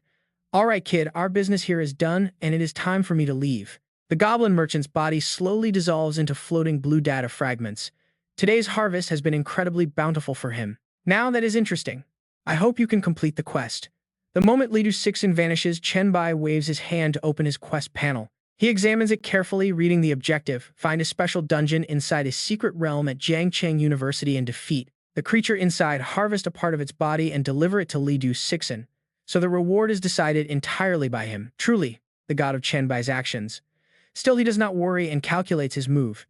Speaker 1: All right, kid, our business here is done, and it is time for me to leave. The goblin merchant's body slowly dissolves into floating blue data fragments. Today's harvest has been incredibly bountiful for him. Now that is interesting. I hope you can complete the quest. The moment Lidu Sixen vanishes, Chen Bai waves his hand to open his quest panel. He examines it carefully, reading the objective: find a special dungeon inside a secret realm at Jiangcheng University and defeat the creature inside, harvest a part of its body, and deliver it to Lidu Sixen. So the reward is decided entirely by him, truly the god of Chen Bai's actions. Still, he does not worry and calculates his move.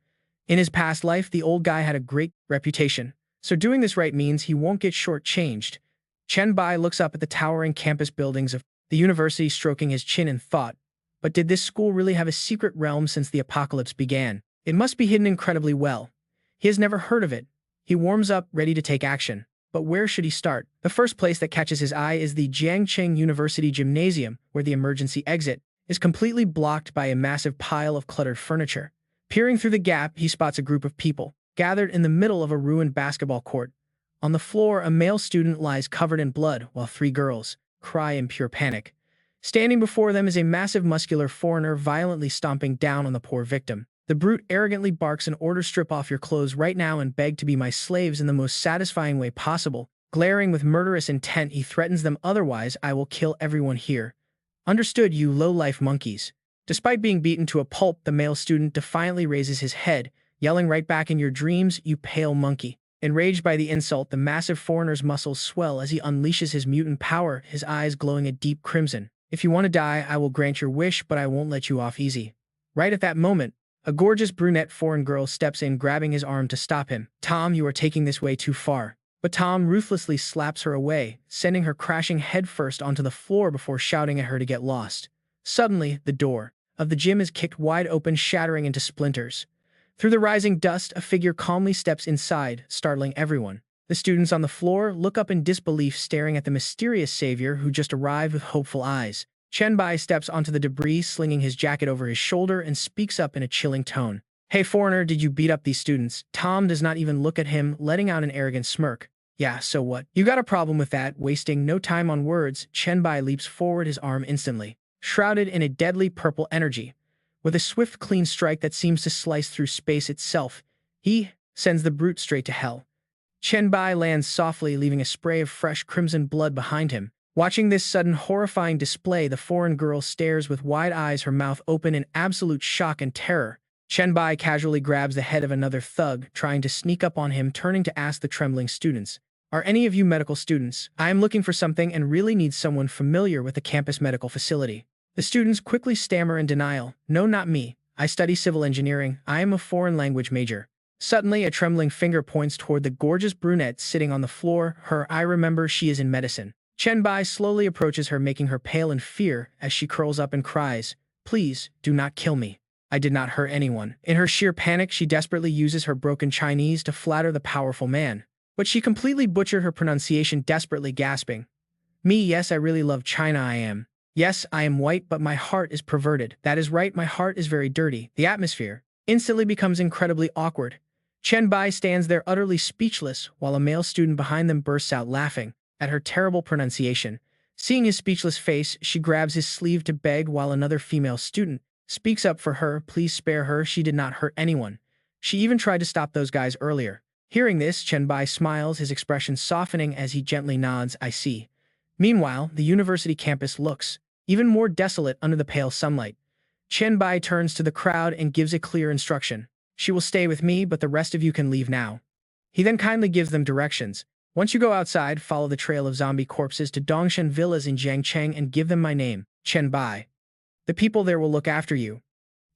Speaker 1: In his past life, the old guy had a great reputation, so doing this right means he won't get short-changed. Chen Bai looks up at the towering campus buildings of the university, stroking his chin in thought. But did this school really have a secret realm since the apocalypse began? It must be hidden incredibly well. He has never heard of it. He warms up, ready to take action. But where should he start? The first place that catches his eye is the Jiangcheng University Gymnasium, where the emergency exit is completely blocked by a massive pile of cluttered furniture. Peering through the gap, he spots a group of people gathered in the middle of a ruined basketball court. On the floor, a male student lies covered in blood, while three girls cry in pure panic. Standing before them is a massive muscular foreigner violently stomping down on the poor victim. The brute arrogantly barks an order: strip off your clothes right now and beg to be my slaves in the most satisfying way possible. Glaring with murderous intent, he threatens them, otherwise I will kill everyone here. Understood, you low-life monkeys. Despite being beaten to a pulp, the male student defiantly raises his head, yelling right back, in your dreams, you pale monkey. Enraged by the insult, the massive foreigner's muscles swell as he unleashes his mutant power, his eyes glowing a deep crimson. If you want to die, I will grant your wish, but I won't let you off easy. Right at that moment, a gorgeous brunette foreign girl steps in, grabbing his arm to stop him. Tom, you are taking this way too far. But Tom ruthlessly slaps her away, sending her crashing headfirst onto the floor before shouting at her to get lost. Suddenly, the door of the gym is kicked wide open, shattering into splinters. Through the rising dust, a figure calmly steps inside, startling everyone. The students on the floor look up in disbelief, staring at the mysterious savior who just arrived with hopeful eyes. Chen Bai steps onto the debris, slinging his jacket over his shoulder, and speaks up in a chilling tone. Hey foreigner, did you beat up these students? Tom does not even look at him, letting out an arrogant smirk. Yeah, so what? You got a problem with that? Wasting no time on words, Chen Bai leaps forward, his arm instantly shrouded in a deadly purple energy. With a swift, clean strike that seems to slice through space itself, he sends the brute straight to hell. Chen Bai lands softly, leaving a spray of fresh crimson blood behind him. Watching this sudden, horrifying display, the foreign girl stares with wide eyes, her mouth open in absolute shock and terror. Chen Bai casually grabs the head of another thug, trying to sneak up on him, turning to ask the trembling students, "Are any of you medical students? I am looking for something and really need someone familiar with the campus medical facility." The students quickly stammer in denial. "No, not me. I study civil engineering. I am a foreign language major." Suddenly, a trembling finger points toward the gorgeous brunette sitting on the floor. I remember, she is in medicine. Chen Bai slowly approaches her, making her pale in fear as she curls up and cries, "Please, do not kill me. I did not hurt anyone." In her sheer panic, she desperately uses her broken Chinese to flatter the powerful man. But she completely butchered her pronunciation, desperately gasping. "Me, yes, I really love China, I am. Yes, I am white, but my heart is perverted. That is right, my heart is very dirty." The atmosphere instantly becomes incredibly awkward. Chen Bai stands there utterly speechless, while a male student behind them bursts out laughing at her terrible pronunciation. Seeing his speechless face, she grabs his sleeve to beg, while another female student speaks up for her. "Please spare her, she did not hurt anyone. She even tried to stop those guys earlier." Hearing this, Chen Bai smiles, his expression softening as he gently nods, "I see." Meanwhile, the university campus looks even more desolate under the pale sunlight. Chen Bai turns to the crowd and gives a clear instruction. "She will stay with me, but the rest of you can leave now." He then kindly gives them directions. "Once you go outside, follow the trail of zombie corpses to Dongshan villas in Jiangcheng and give them my name, Chen Bai. The people there will look after you."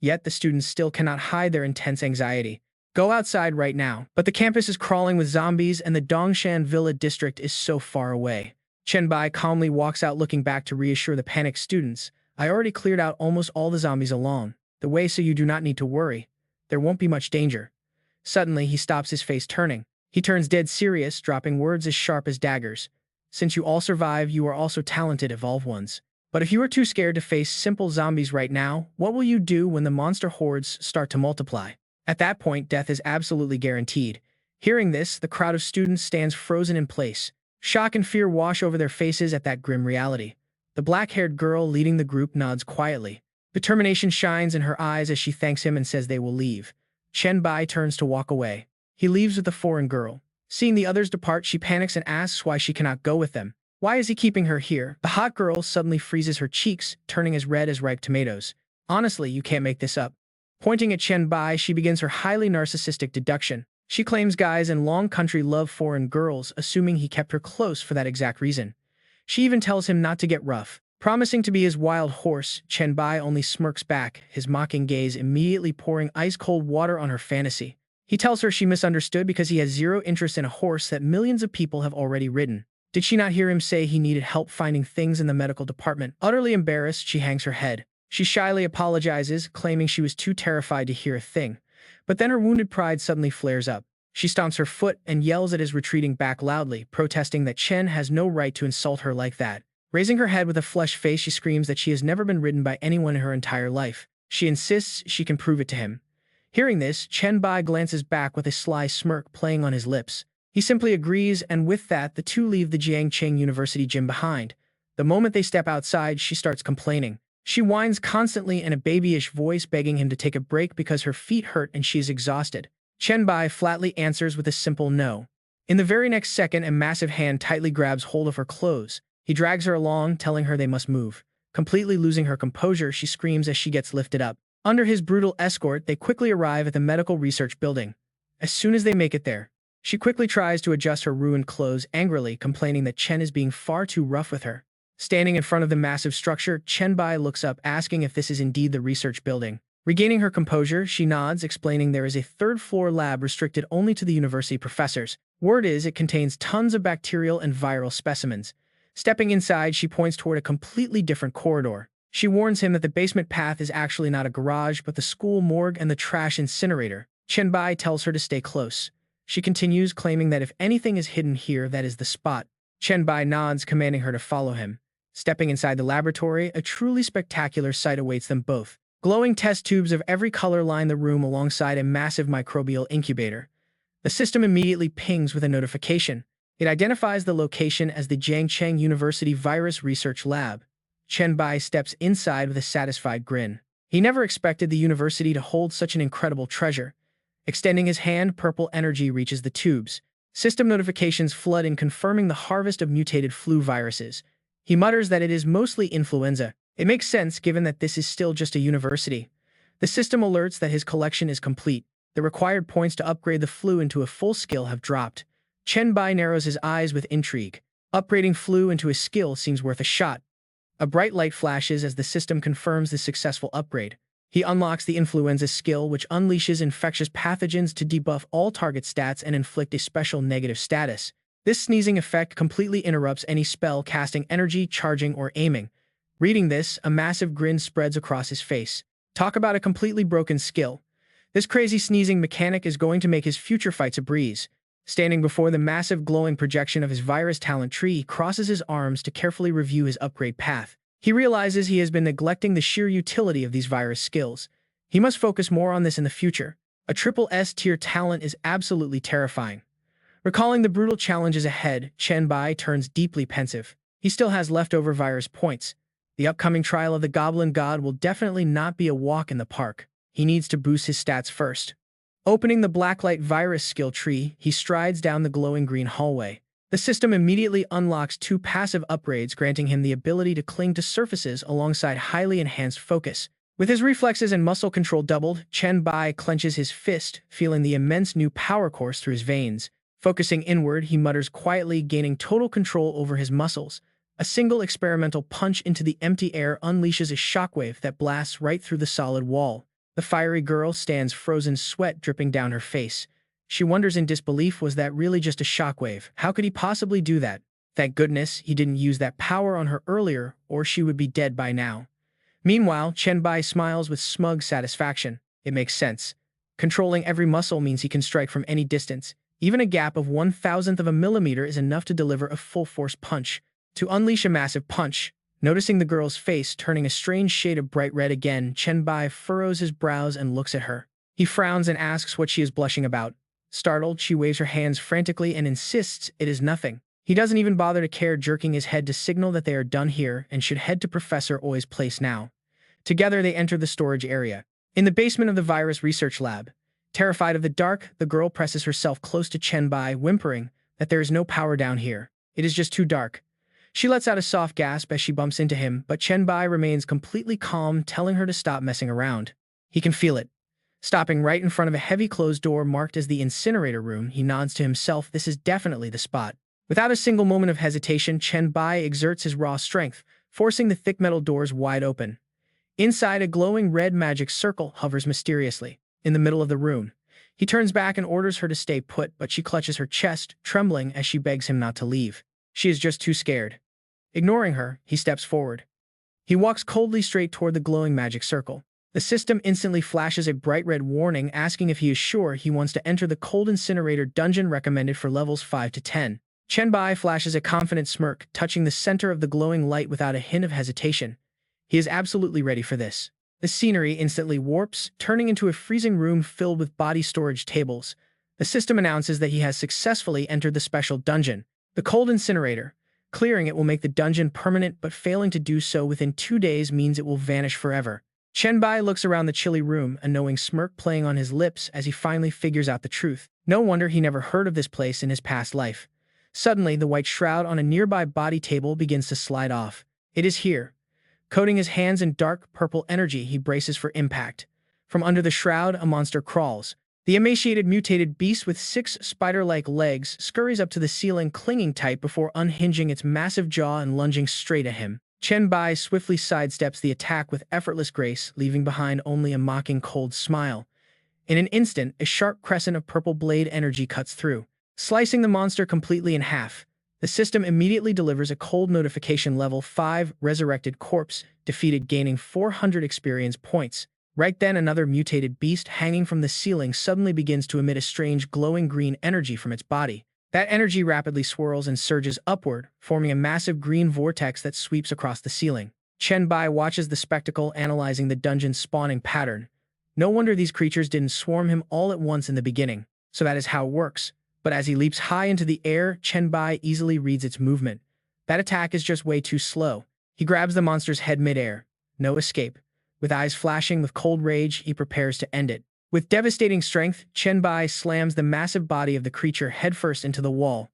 Speaker 1: Yet the students still cannot hide their intense anxiety. "Go outside right now." But the campus is crawling with zombies and the Dongshan villa district is so far away. Chen Bai calmly walks out, looking back to reassure the panicked students. "I already cleared out almost all the zombies along the way, so you do not need to worry. There won't be much danger." Suddenly, he stops, his face turning. He turns dead serious, dropping words as sharp as daggers. "Since you all survive, you are also talented, evolved ones. But if you are too scared to face simple zombies right now, what will you do when the monster hordes start to multiply? At that point, death is absolutely guaranteed." Hearing this, the crowd of students stands frozen in place. Shock and fear wash over their faces at that grim reality. The black-haired girl leading the group nods quietly. Determination shines in her eyes as she thanks him and says they will leave. Chen Bai turns to walk away. He leaves with the foreign girl. Seeing the others depart, she panics and asks why she cannot go with them. Why is he keeping her here? The hot girl suddenly freezes her cheeks, turning as red as ripe tomatoes. "Honestly, you can't make this up." Pointing at Chen Bai, she begins her highly narcissistic deduction. She claims guys in Long Country love foreign girls, assuming he kept her close for that exact reason. She even tells him not to get rough. Promising to be his wild horse, Chen Bai only smirks back, his mocking gaze immediately pouring ice-cold water on her fantasy. He tells her she misunderstood because he has zero interest in a horse that millions of people have already ridden. Did she not hear him say he needed help finding things in the medical department? Utterly embarrassed, she hangs her head. She shyly apologizes, claiming she was too terrified to hear a thing. But then her wounded pride suddenly flares up. She stomps her foot and yells at his retreating back loudly, protesting that Chen has no right to insult her like that. Raising her head with a flushed face, she screams that she has never been ridden by anyone in her entire life. She insists she can prove it to him. Hearing this, Chen Bai glances back with a sly smirk playing on his lips. He simply agrees, and with that, the two leave the Jiangcheng University gym behind. The moment they step outside, she starts complaining. She whines constantly in a babyish voice, begging him to take a break because her feet hurt and she is exhausted. Chen Bai flatly answers with a simple no. In the very next second, a massive hand tightly grabs hold of her clothes. He drags her along, telling her they must move. Completely losing her composure, she screams as she gets lifted up. Under his brutal escort, they quickly arrive at the medical research building. As soon as they make it there, She quickly tries to adjust her ruined clothes angrily, complaining that Chen is being far too rough with her. Standing in front of the massive structure, Chen Bai looks up, asking if this is indeed the research building. Regaining her composure, she nods, explaining there is a third-floor lab restricted only to the university professors. Word is it contains tons of bacterial and viral specimens. Stepping inside, she points toward a completely different corridor. She warns him that the basement path is actually not a garage, but the school morgue and the trash incinerator. Chen Bai tells her to stay close. She continues, claiming that if anything is hidden here, that is the spot. Chen Bai nods, commanding her to follow him. Stepping inside the laboratory, a truly spectacular sight awaits them both. Glowing test tubes of every color line the room alongside a massive microbial incubator. The system immediately pings with a notification. It identifies the location as the Jiangcheng University Virus Research Lab. Chen Bai steps inside with a satisfied grin. He never expected the university to hold such an incredible treasure. Extending his hand, purple energy reaches the tubes. System notifications flood in, confirming the harvest of mutated flu viruses. He mutters that it is mostly influenza. It makes sense given that this is still just a university. The system alerts that his collection is complete. The required points to upgrade the flu into a full skill have dropped. Chen Bai narrows his eyes with intrigue. Upgrading flu into a skill seems worth a shot. A bright light flashes as the system confirms the successful upgrade. He unlocks the influenza skill, which unleashes infectious pathogens to debuff all target stats and inflict a special negative status. This sneezing effect completely interrupts any spell casting energy, charging, or aiming. Reading this, a massive grin spreads across his face. Talk about a completely broken skill. This crazy sneezing mechanic is going to make his future fights a breeze. Standing before the massive glowing projection of his virus talent tree, he crosses his arms to carefully review his upgrade path. He realizes he has been neglecting the sheer utility of these virus skills. He must focus more on this in the future. A triple S-tier talent is absolutely terrifying. Recalling the brutal challenges ahead, Chen Bai turns deeply pensive. He still has leftover virus points. The upcoming trial of the Goblin God will definitely not be a walk in the park. He needs to boost his stats first. Opening the Blacklight virus skill tree, he strides down the glowing green hallway. The system immediately unlocks 2 passive upgrades, granting him the ability to cling to surfaces alongside highly enhanced focus. With his reflexes and muscle control doubled, Chen Bai clenches his fist, feeling the immense new power course through his veins. Focusing inward, he mutters quietly, gaining total control over his muscles. A single experimental punch into the empty air unleashes a shockwave that blasts right through the solid wall. The fiery girl stands frozen, sweat dripping down her face. She wonders in disbelief, was that really just a shockwave? How could he possibly do that? Thank goodness he didn't use that power on her earlier, or she would be dead by now. Meanwhile, Chen Bai smiles with smug satisfaction. It makes sense. Controlling every muscle means he can strike from any distance. Even a gap of 1/1000th of a millimeter is enough to deliver a full-force punch. To unleash a massive punch. Noticing the girl's face turning a strange shade of bright red again, Chen Bai furrows his brows and looks at her. He frowns and asks what she is blushing about. Startled, she waves her hands frantically and insists it is nothing. He doesn't even bother to care, jerking his head to signal that they are done here and should head to Professor Oi's place now. Together, they enter the storage area. In the basement of the virus research lab. Terrified of the dark, the girl presses herself close to Chen Bai, whimpering that there is no power down here. It is just too dark. She lets out a soft gasp as she bumps into him, but Chen Bai remains completely calm, telling her to stop messing around. He can feel it. Stopping right in front of a heavy closed door marked as the incinerator room, he nods to himself. This is definitely the spot. Without a single moment of hesitation, Chen Bai exerts his raw strength, forcing the thick metal doors wide open. Inside, a glowing red magic circle hovers mysteriously in the middle of the room. He turns back and orders her to stay put, but she clutches her chest, trembling as she begs him not to leave. She is just too scared. Ignoring her, he steps forward. He walks coldly straight toward the glowing magic circle. The system instantly flashes a bright red warning, asking if he is sure he wants to enter the cold incinerator dungeon recommended for levels 5 to 10. Chen Bai flashes a confident smirk, touching the center of the glowing light without a hint of hesitation. He is absolutely ready for this. The scenery instantly warps, turning into a freezing room filled with body storage tables. The system announces that he has successfully entered the special dungeon, the cold incinerator. Clearing it will make the dungeon permanent, but failing to do so within 2 days means it will vanish forever. Chen Bai looks around the chilly room, a knowing smirk playing on his lips as he finally figures out the truth. No wonder he never heard of this place in his past life. Suddenly, the white shroud on a nearby body table begins to slide off. It is here. Coating his hands in dark purple energy, he braces for impact. From under the shroud, a monster crawls. The emaciated mutated beast with 6 spider-like legs scurries up to the ceiling, clinging tight before unhinging its massive jaw and lunging straight at him. Chen Bai swiftly sidesteps the attack with effortless grace, leaving behind only a mocking cold smile. In an instant, a sharp crescent of purple blade energy cuts through, slicing the monster completely in half. The system immediately delivers a cold notification: level 5, resurrected corpse, defeated, gaining 400 experience points. Right then, another mutated beast hanging from the ceiling suddenly begins to emit a strange glowing green energy from its body. That energy rapidly swirls and surges upward, forming a massive green vortex that sweeps across the ceiling. Chen Bai watches the spectacle, analyzing the dungeon's spawning pattern. No wonder these creatures didn't swarm him all at once in the beginning. So that is how it works. But as he leaps high into the air, Chen Bai easily reads its movement. That attack is just way too slow. He grabs the monster's head midair. No escape. With eyes flashing with cold rage, he prepares to end it. With devastating strength, Chen Bai slams the massive body of the creature headfirst into the wall.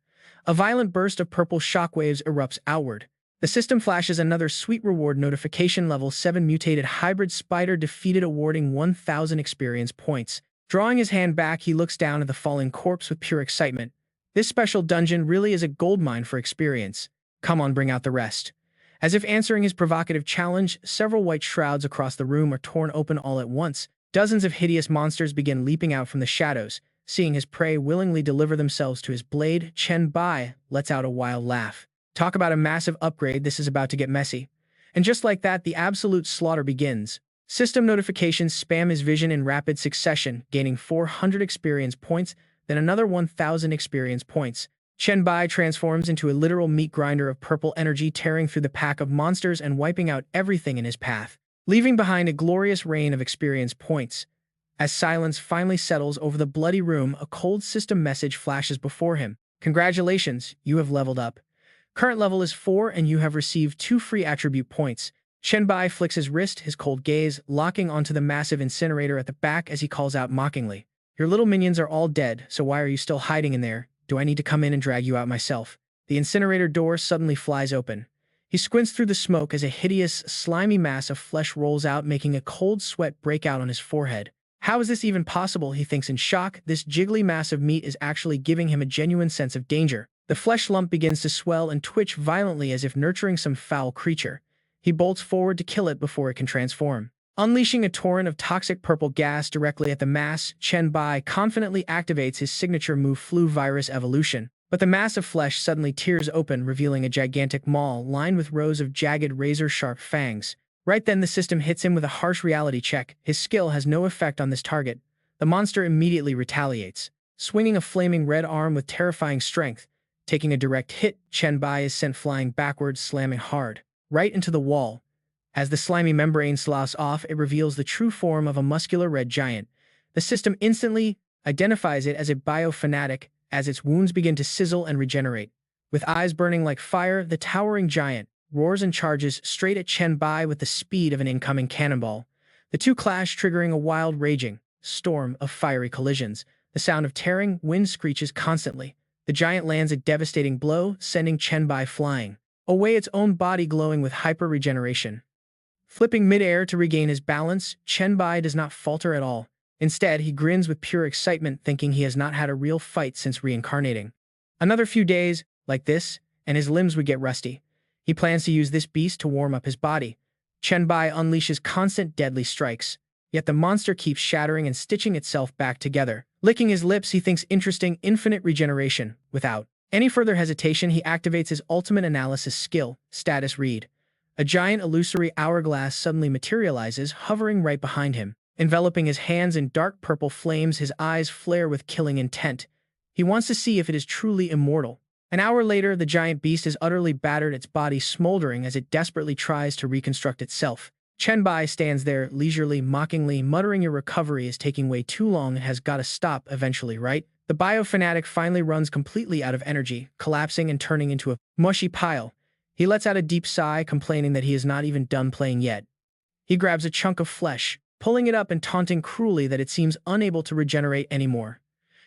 Speaker 1: A violent burst of purple shockwaves erupts outward. The system flashes another sweet reward notification: level 7 mutated hybrid spider defeated, awarding 1,000 experience points. Drawing his hand back, he looks down at the falling corpse with pure excitement. This special dungeon really is a goldmine for experience. Come on, bring out the rest. As if answering his provocative challenge, several white shrouds across the room are torn open all at once. Dozens of hideous monsters begin leaping out from the shadows. Seeing his prey willingly deliver themselves to his blade, Chen Bai lets out a wild laugh. Talk about a massive upgrade, this is about to get messy. And just like that, the absolute slaughter begins. System notifications spam his vision in rapid succession, gaining 400 experience points, then another 1,000 experience points. Chen Bai transforms into a literal meat grinder of purple energy, tearing through the pack of monsters and wiping out everything in his path, leaving behind a glorious rain of experience points. As silence finally settles over the bloody room, a cold system message flashes before him. Congratulations, you have leveled up. Current level is 4 and you have received 2 free attribute points. Chen Bai flicks his wrist, his cold gaze locking onto the massive incinerator at the back as he calls out mockingly. Your little minions are all dead, so why are you still hiding in there? Do I need to come in and drag you out myself? The incinerator door suddenly flies open. He squints through the smoke as a hideous, slimy mass of flesh rolls out, making a cold sweat break out on his forehead. How is this even possible? He thinks in shock. This jiggly mass of meat is actually giving him a genuine sense of danger. The flesh lump begins to swell and twitch violently as if nurturing some foul creature. He bolts forward to kill it before it can transform. Unleashing a torrent of toxic purple gas directly at the mass, Chen Bai confidently activates his signature move, Flu Virus Evolution. But the mass of flesh suddenly tears open, revealing a gigantic maw lined with rows of jagged, razor-sharp fangs. Right then, the system hits him with a harsh reality check. His skill has no effect on this target. The monster immediately retaliates, swinging a flaming red arm with terrifying strength. Taking a direct hit, Chen Bai is sent flying backwards, slamming hard, right into the wall. As the slimy membrane sloughs off, it reveals the true form of a muscular red giant. The system instantly identifies it as a biofanatic as its wounds begin to sizzle and regenerate. With eyes burning like fire, the towering giant roars and charges straight at Chen Bai with the speed of an incoming cannonball. The two clash, triggering a wild, raging storm of fiery collisions. The sound of tearing wind screeches constantly. The giant lands a devastating blow, sending Chen Bai flying away, its own body glowing with hyper-regeneration. Flipping mid-air to regain his balance, Chen Bai does not falter at all. Instead, he grins with pure excitement, thinking he has not had a real fight since reincarnating. Another few days like this, and his limbs would get rusty. He plans to use this beast to warm up his body. Chen Bai unleashes constant deadly strikes, yet the monster keeps shattering and stitching itself back together. Licking his lips, he thinks interesting, infinite regeneration. Without any further hesitation, he activates his ultimate analysis skill, Status Read. A giant illusory hourglass suddenly materializes, hovering right behind him. Enveloping his hands in dark purple flames, his eyes flare with killing intent. He wants to see if it is truly immortal. An hour later, the giant beast is utterly battered, its body smoldering as it desperately tries to reconstruct itself. Chen Bai stands there, leisurely, mockingly, muttering, "Your recovery is taking way too long and has got to stop eventually, right?" The biofanatic finally runs completely out of energy, collapsing and turning into a mushy pile. He lets out a deep sigh, complaining that he is not even done playing yet. He grabs a chunk of flesh, pulling it up and taunting cruelly that it seems unable to regenerate anymore.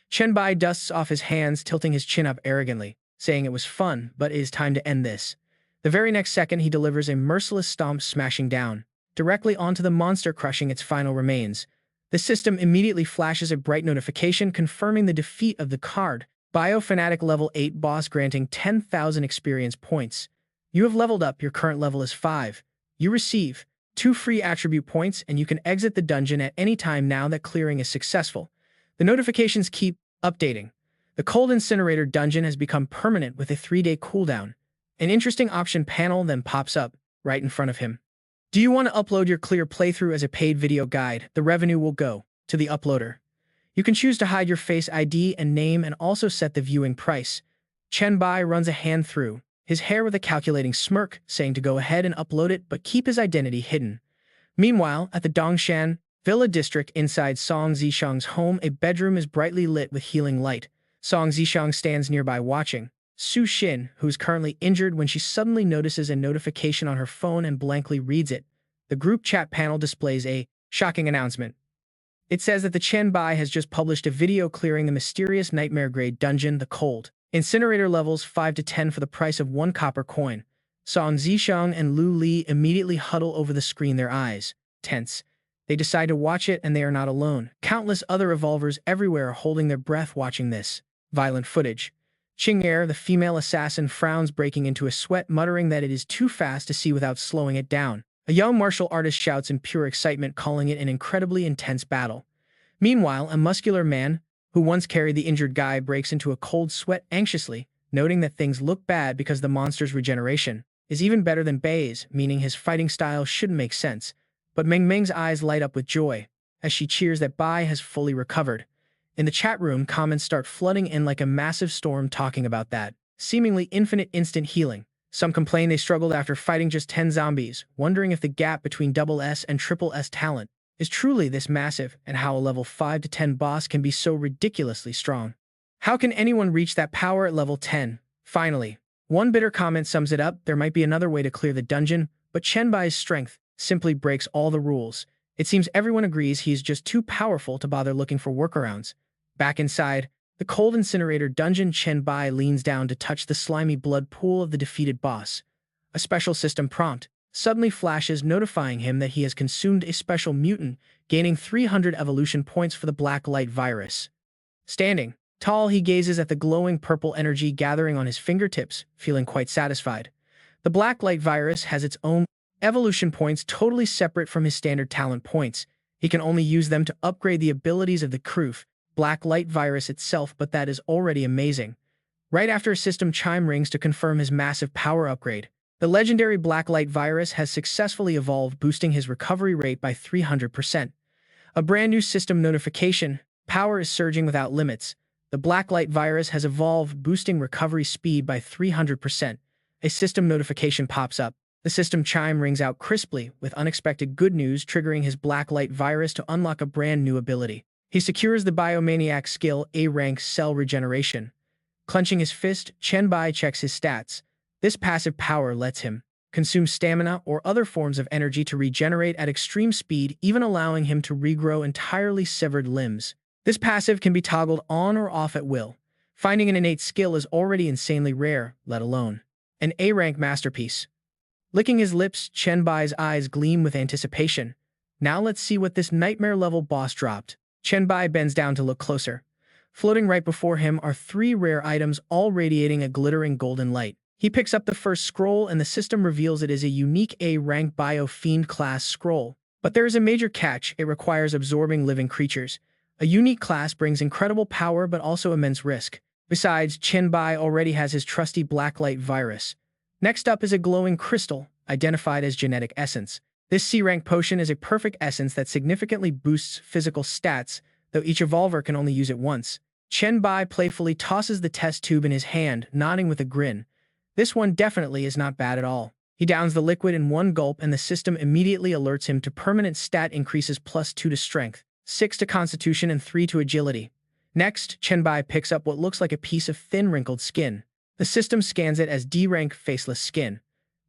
Speaker 1: Chen Bai dusts off his hands, tilting his chin up arrogantly, saying it was fun, but it is time to end this. The very next second, he delivers a merciless stomp, smashing down directly onto the monster, crushing its final remains. The system immediately flashes a bright notification confirming the defeat of the card. Biofanatic level 8 boss granting 10,000 experience points. You have leveled up, your current level is 5. You receive 2 free attribute points and you can exit the dungeon at any time now that clearing is successful. The notifications keep updating. The Cold Incinerator dungeon has become permanent with a 3-day cooldown. An interesting option panel then pops up right in front of him. Do you want to upload your clear playthrough as a paid video guide? The revenue will go to the uploader. You can choose to hide your face ID and name and also set the viewing price. Chen Bai runs a hand through his hair with a calculating smirk, saying to go ahead and upload it but keep his identity hidden. Meanwhile, at the Dongshan Villa district inside Song Zishang's home, a bedroom is brightly lit with healing light. Song Zishang stands nearby watching Su Xin, who is currently injured, when she suddenly notices a notification on her phone and blankly reads it. The group chat panel displays a shocking announcement. It says that the Chen Bai has just published a video clearing the mysterious nightmare-grade dungeon, the Cold Incinerator, levels 5 to 10 for the price of 1 copper coin. Song Zishang and Lu Li immediately huddle over the screen, their eyes tense. They decide to watch it, and they are not alone. Countless other revolvers everywhere are holding their breath watching this violent footage. Qing'er, the female assassin, frowns, breaking into a sweat, muttering that it is too fast to see without slowing it down. A young martial artist shouts in pure excitement, calling it an incredibly intense battle. Meanwhile, a muscular man, who once carried the injured guy, breaks into a cold sweat anxiously, noting that things look bad because the monster's regeneration is even better than Bai's, meaning his fighting style shouldn't make sense. But Meng Meng's eyes light up with joy as she cheers that Bai has fully recovered. In the chat room, comments start flooding in like a massive storm talking about that seemingly infinite instant healing. Some complain they struggled after fighting just 10 zombies, wondering if the gap between SS and SS talent is truly this massive and how a level 5 to 10 boss can be so ridiculously strong. How can anyone reach that power at level 10? Finally, one bitter comment sums it up. There might be another way to clear the dungeon, but Chen Bai's strength simply breaks all the rules. It seems everyone agrees he's just too powerful to bother looking for workarounds. Back inside the Cold Incinerator dungeon, Chen Bai leans down to touch the slimy blood pool of the defeated boss. A special system prompt suddenly flashes, notifying him that he has consumed a special mutant, gaining 300 evolution points for the Black Light Virus. Standing tall, he gazes at the glowing purple energy gathering on his fingertips, feeling quite satisfied. The Black Light Virus has its own evolution points, totally separate from his standard talent points. He can only use them to upgrade the abilities of the crew, Black Light Virus itself, but that is already amazing. Right after a system chime rings to confirm his massive power upgrade, the legendary Black Light Virus has successfully evolved, boosting his recovery rate by 300%. A brand new system notification. Power is surging without limits. The Black Light Virus has evolved, boosting recovery speed by 300%. A system notification pops up. The system chime rings out crisply, with unexpected good news triggering his Black Light Virus to unlock a brand new ability. He secures the Biomaniac skill, A-rank cell regeneration. Clenching his fist, Chen Bai checks his stats. This passive power lets him consume stamina or other forms of energy to regenerate at extreme speed, even allowing him to regrow entirely severed limbs. This passive can be toggled on or off at will. Finding an innate skill is already insanely rare, let alone an A-rank masterpiece. Licking his lips, Chen Bai's eyes gleam with anticipation. Now let's see what this nightmare-level boss dropped. Chen Bai bends down to look closer. Floating right before him are 3 rare items, all radiating a glittering golden light. He picks up the first scroll, and the system reveals it is a unique A-rank Bio-Fiend class scroll. But there is a major catch: it requires absorbing living creatures. A unique class brings incredible power but also immense risk. Besides, Chen Bai already has his trusty Black Light Virus. Next up is a glowing crystal, identified as genetic essence. This C-rank potion is a perfect essence that significantly boosts physical stats, though each evolver can only use it once. Chen Bai playfully tosses the test tube in his hand, nodding with a grin. This one definitely is not bad at all. He downs the liquid in one gulp, and the system immediately alerts him to permanent stat increases +2 to strength, 6 to constitution, and 3 to agility. Next, Chen Bai picks up what looks like a piece of thin, wrinkled skin. The system scans it as D-rank faceless skin.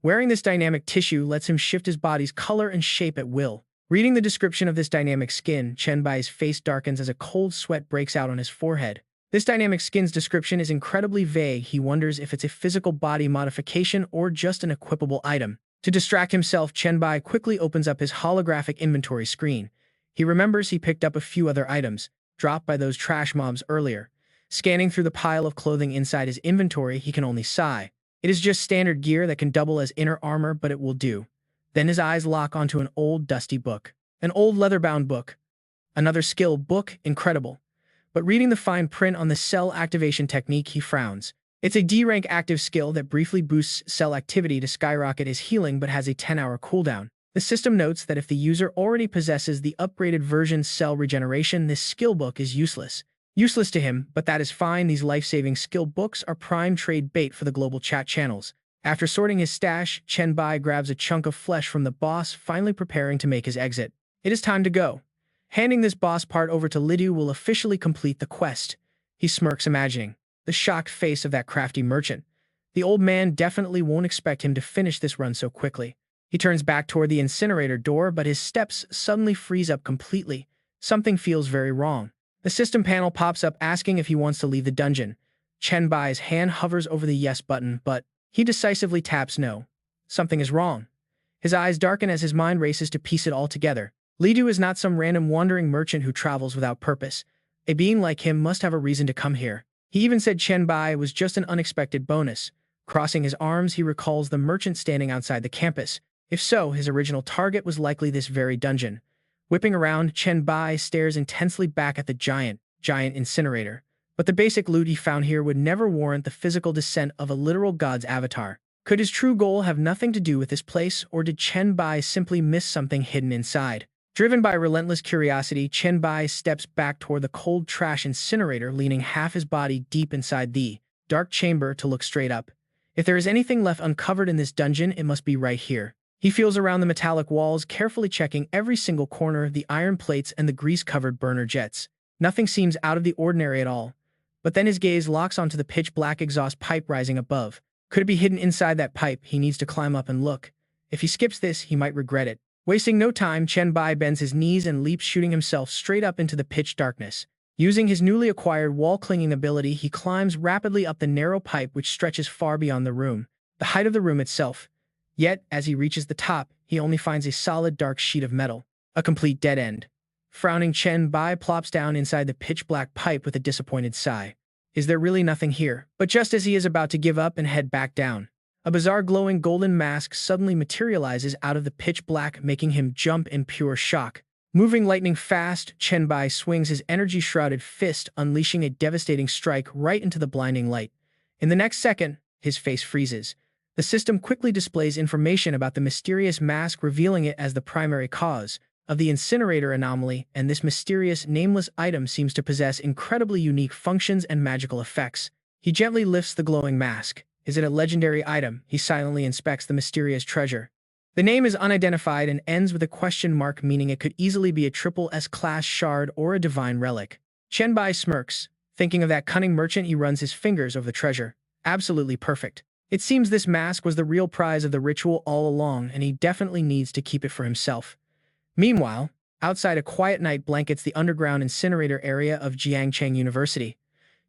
Speaker 1: Wearing this dynamic tissue lets him shift his body's color and shape at will. Reading the description of this dynamic skin, Chen Bai's face darkens as a cold sweat breaks out on his forehead. This dynamic skin's description is incredibly vague. He wonders if it's a physical body modification or just an equipable item. To distract himself, Chen Bai quickly opens up his holographic inventory screen. He remembers he picked up a few other items, dropped by those trash mobs earlier. Scanning through the pile of clothing inside his inventory, he can only sigh. It is just standard gear that can double as inner armor, but it will do. Then his eyes lock onto an old, dusty book. An old leather-bound book. Another skill book, incredible. But reading the fine print on the cell activation technique, he frowns. It's a D-rank active skill that briefly boosts cell activity to skyrocket his healing but has a 10-hour cooldown. The system notes that if the user already possesses the upgraded version cell regeneration, this skill book is useless. Useless to him, but that is fine. These life-saving skill books are prime trade bait for the global chat channels. After sorting his stash, Chen Bai grabs a chunk of flesh from the boss, finally preparing to make his exit. It is time to go. Handing this boss part over to Lidu will officially complete the quest. He smirks, imagining the shocked face of that crafty merchant. The old man definitely won't expect him to finish this run so quickly. He turns back toward the incinerator door, but his steps suddenly freeze up completely. Something feels very wrong. The system panel pops up asking if he wants to leave the dungeon. Chen Bai's hand hovers over the yes button, but he decisively taps no. Something is wrong. His eyes darken as his mind races to piece it all together. Lidu is not some random wandering merchant who travels without purpose. A being like him must have a reason to come here. He even said Chen Bai was just an unexpected bonus. Crossing his arms, he recalls the merchant standing outside the campus. If so, his original target was likely this very dungeon. Whipping around, Chen Bai stares intensely back at the giant incinerator. But the basic loot he found here would never warrant the physical descent of a literal god's avatar. Could his true goal have nothing to do with this place, or did Chen Bai simply miss something hidden inside? Driven by relentless curiosity, Chen Bai steps back toward the cold trash incinerator, leaning half his body deep inside the dark chamber to look straight up. If there is anything left uncovered in this dungeon, it must be right here. He feels around the metallic walls, carefully checking every single corner, the iron plates and the grease-covered burner jets. Nothing seems out of the ordinary at all. But then his gaze locks onto the pitch-black exhaust pipe rising above. Could it be hidden inside that pipe? He needs to climb up and look. If he skips this, he might regret it. Wasting no time, Chen Bai bends his knees and leaps, shooting himself straight up into the pitch darkness. Using his newly acquired wall-clinging ability, he climbs rapidly up the narrow pipe which stretches far beyond the room, the height of the room itself. Yet, as he reaches the top, he only finds a solid dark sheet of metal, a complete dead end. Frowning, Chen Bai plops down inside the pitch-black pipe with a disappointed sigh. Is there really nothing here? But just as he is about to give up and head back down, a bizarre glowing golden mask suddenly materializes out of the pitch black, making him jump in pure shock. Moving lightning fast, Chen Bai swings his energy-shrouded fist, unleashing a devastating strike right into the blinding light. In the next second, his face freezes. The system quickly displays information about the mysterious mask, revealing it as the primary cause of the incinerator anomaly, and this mysterious, nameless item seems to possess incredibly unique functions and magical effects. He gently lifts the glowing mask. Is it a legendary item? He silently inspects the mysterious treasure. The name is unidentified and ends with a question mark, meaning it could easily be a triple S-class shard or a divine relic. Chen Bai smirks. Thinking of that cunning merchant, he runs his fingers over the treasure. Absolutely perfect. It seems this mask was the real prize of the ritual all along, and he definitely needs to keep it for himself. Meanwhile, outside, a quiet night blankets the underground incinerator area of Jiangcheng University.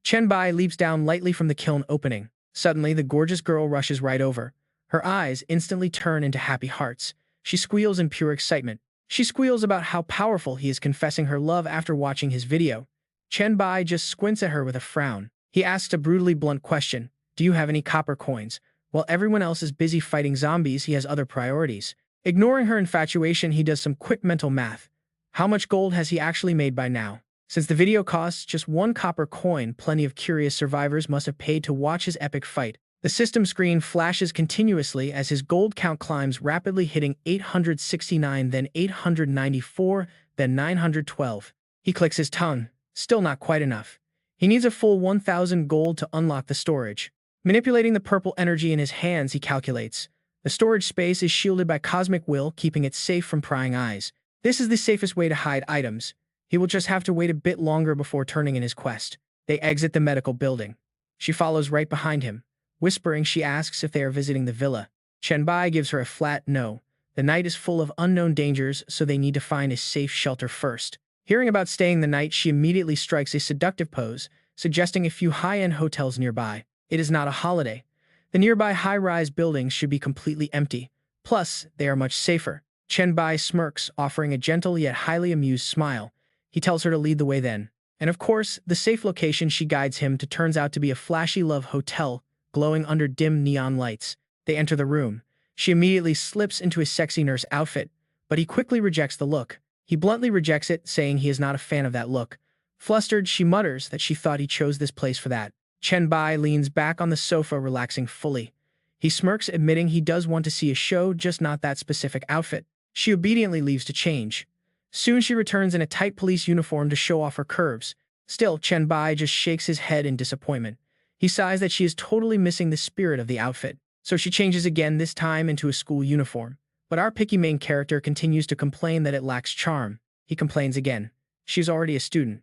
Speaker 1: Chen Bai leaps down lightly from the kiln opening. Suddenly, the gorgeous girl rushes right over. Her eyes instantly turn into happy hearts. She squeals in pure excitement. She squeals about how powerful he is, confessing her love after watching his video. Chen Bai just squints at her with a frown. He asks a brutally blunt question. Do you have any copper coins? While everyone else is busy fighting zombies, he has other priorities. Ignoring her infatuation, he does some quick mental math. How much gold has he actually made by now? Since the video costs just 1 copper coin, plenty of curious survivors must have paid to watch his epic fight. The system screen flashes continuously as his gold count climbs rapidly, hitting 869, then 894, then 912. He clicks his tongue. Still not quite enough. He needs a full 1,000 gold to unlock the storage. Manipulating the purple energy in his hands, he calculates. The storage space is shielded by cosmic will, keeping it safe from prying eyes. This is the safest way to hide items. He will just have to wait a bit longer before turning in his quest. They exit the medical building. She follows right behind him. Whispering, she asks if they are visiting the villa. Chen Bai gives her a flat no. The night is full of unknown dangers, so they need to find a safe shelter first. Hearing about staying the night, she immediately strikes a seductive pose, suggesting a few high-end hotels nearby. It is not a holiday. The nearby high-rise buildings should be completely empty. Plus, they are much safer. Chen Bai smirks, offering a gentle yet highly amused smile. He tells her to lead the way then. And of course, the safe location she guides him to turns out to be a flashy love hotel, glowing under dim neon lights. They enter the room. She immediately slips into his sexy nurse outfit, but he quickly rejects the look. He bluntly rejects it, saying he is not a fan of that look. Flustered, she mutters that she thought he chose this place for that. Chen Bai leans back on the sofa, relaxing fully. He smirks, admitting he does want to see a show, just not that specific outfit. She obediently leaves to change. Soon she returns in a tight police uniform to show off her curves. Still, Chen Bai just shakes his head in disappointment. He sighs that she is totally missing the spirit of the outfit. So she changes again, this time into a school uniform. But our picky main character continues to complain that it lacks charm. He complains again. She's already a student.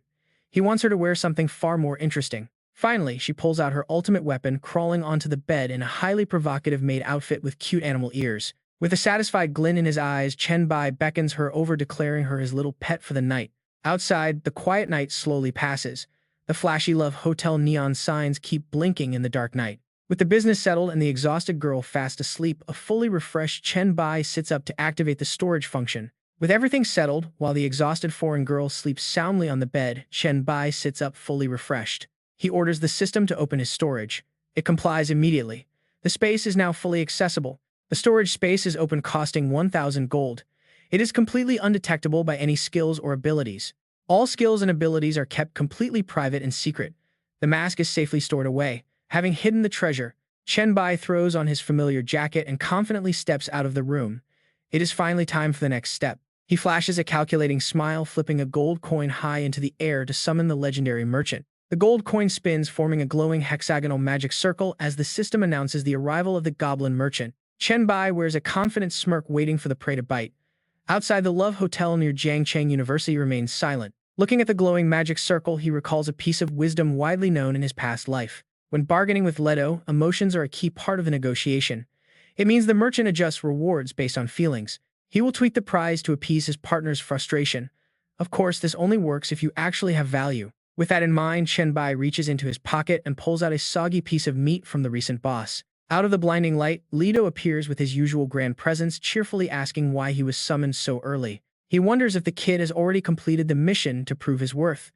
Speaker 1: He wants her to wear something far more interesting. Finally, she pulls out her ultimate weapon, crawling onto the bed in a highly provocative maid outfit with cute animal ears. With a satisfied glint in his eyes, Chen Bai beckons her over, declaring her his little pet for the night. Outside, the quiet night slowly passes. The flashy love hotel neon signs keep blinking in the dark night. With the business settled and the exhausted girl fast asleep, a fully refreshed Chen Bai sits up to activate the storage function. With everything settled, while the exhausted foreign girl sleeps soundly on the bed, Chen Bai sits up fully refreshed. He orders the system to open his storage. It complies immediately. The space is now fully accessible. The storage space is open, costing 1,000 gold. It is completely undetectable by any skills or abilities. All skills and abilities are kept completely private and secret. The mask is safely stored away. Having hidden the treasure, Chen Bai throws on his familiar jacket and confidently steps out of the room. It is finally time for the next step. He flashes a calculating smile, flipping a gold coin high into the air to summon the legendary merchant. The gold coin spins, forming a glowing hexagonal magic circle as the system announces the arrival of the goblin merchant. Chen Bai wears a confident smirk, waiting for the prey to bite. Outside, the Love Hotel near Jiangcheng University remains silent. Looking at the glowing magic circle, he recalls a piece of wisdom widely known in his past life. When bargaining with Leto, emotions are a key part of the negotiation. It means the merchant adjusts rewards based on feelings. He will tweak the price to appease his partner's frustration. Of course, this only works if you actually have value. With that in mind, Chen Bai reaches into his pocket and pulls out a soggy piece of meat from the recent boss. Out of the blinding light, Leto appears with his usual grand presence, cheerfully asking why he was summoned so early. He wonders if the kid has already completed the mission to prove his worth.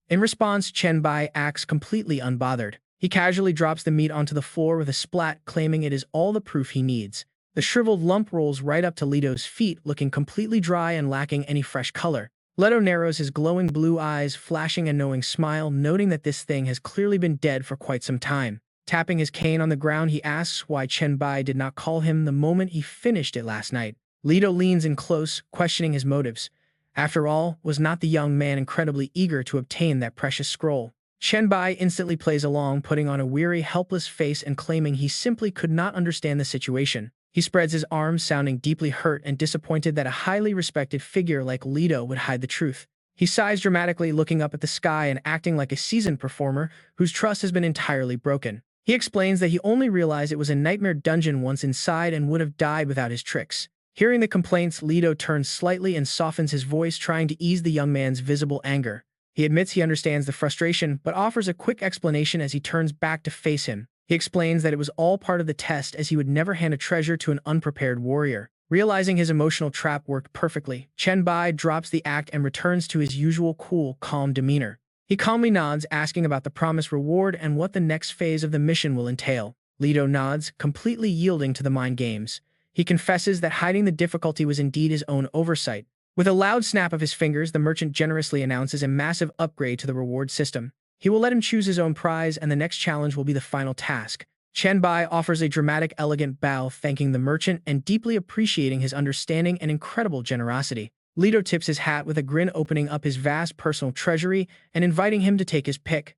Speaker 1: In response, Chen Bai acts completely unbothered. He casually drops the meat onto the floor with a splat, claiming it is all the proof he needs. The shriveled lump rolls right up to Leto's feet, looking completely dry and lacking any fresh color. Leto narrows his glowing blue eyes, flashing a knowing smile, noting that this thing has clearly been dead for quite some time. Tapping his cane on the ground, he asks why Chen Bai did not call him the moment he finished it last night. Leto leans in close, questioning his motives. After all, was not the young man incredibly eager to obtain that precious scroll? Chen Bai instantly plays along, putting on a weary, helpless face and claiming he simply could not understand the situation. He spreads his arms, sounding deeply hurt and disappointed that a highly respected figure like Leto would hide the truth. He sighs dramatically, looking up at the sky and acting like a seasoned performer whose trust has been entirely broken. He explains that he only realized it was a nightmare dungeon once inside and would have died without his tricks. Hearing the complaints, Leto turns slightly and softens his voice, trying to ease the young man's visible anger. He admits he understands the frustration, but offers a quick explanation as he turns back to face him. He explains that it was all part of the test, as he would never hand a treasure to an unprepared warrior. Realizing his emotional trap worked perfectly, Chen Bai drops the act and returns to his usual cool, calm demeanor. He calmly nods, asking about the promised reward and what the next phase of the mission will entail. Leto nods, completely yielding to the mind games. He confesses that hiding the difficulty was indeed his own oversight. With a loud snap of his fingers, the merchant generously announces a massive upgrade to the reward system. He will let him choose his own prize, and the next challenge will be the final task. Chen Bai offers a dramatic, elegant bow, thanking the merchant and deeply appreciating his understanding and incredible generosity. Leto tips his hat with a grin, opening up his vast personal treasury and inviting him to take his pick.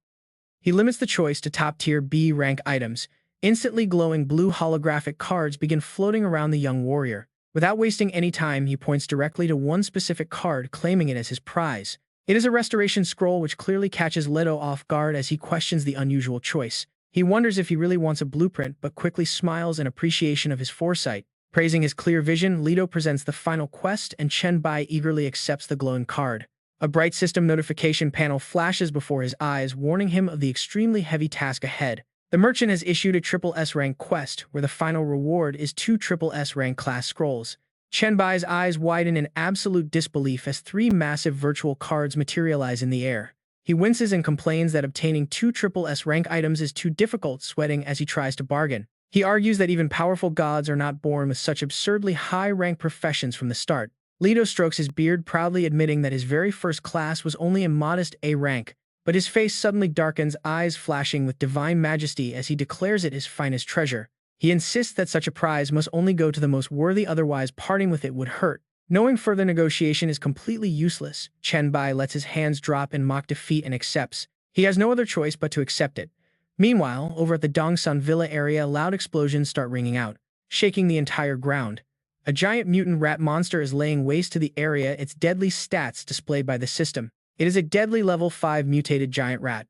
Speaker 1: He limits the choice to top-tier B-rank items. Instantly glowing blue holographic cards begin floating around the young warrior. Without wasting any time, he points directly to one specific card, claiming it as his prize. It is a restoration scroll, which clearly catches Leto off guard as he questions the unusual choice. He wonders if he really wants a blueprint, but quickly smiles in appreciation of his foresight. Praising his clear vision, Leto presents the final quest, and Chen Bai eagerly accepts the glowing card. A bright system notification panel flashes before his eyes, warning him of the extremely heavy task ahead. The merchant has issued a SSS-Rank quest, where the final reward is 2 SSS-Rank class scrolls. Chen Bai's eyes widen in absolute disbelief as three massive virtual cards materialize in the air. He winces and complains that obtaining two SSS rank items is too difficult, sweating as he tries to bargain. He argues that even powerful gods are not born with such absurdly high-rank professions from the start. Leto strokes his beard, proudly admitting that his very first class was only a modest A rank, but his face suddenly darkens, eyes flashing with divine majesty as he declares it his finest treasure. He insists that such a prize must only go to the most worthy, otherwise parting with it would hurt. Knowing further negotiation is completely useless, Chen Bai lets his hands drop in mock defeat and accepts. He has no other choice but to accept it. Meanwhile, over at the Dongsan Villa area, loud explosions start ringing out, shaking the entire ground. A giant mutant rat monster is laying waste to the area, its deadly stats displayed by the system. It is a deadly level 5 mutated giant rat.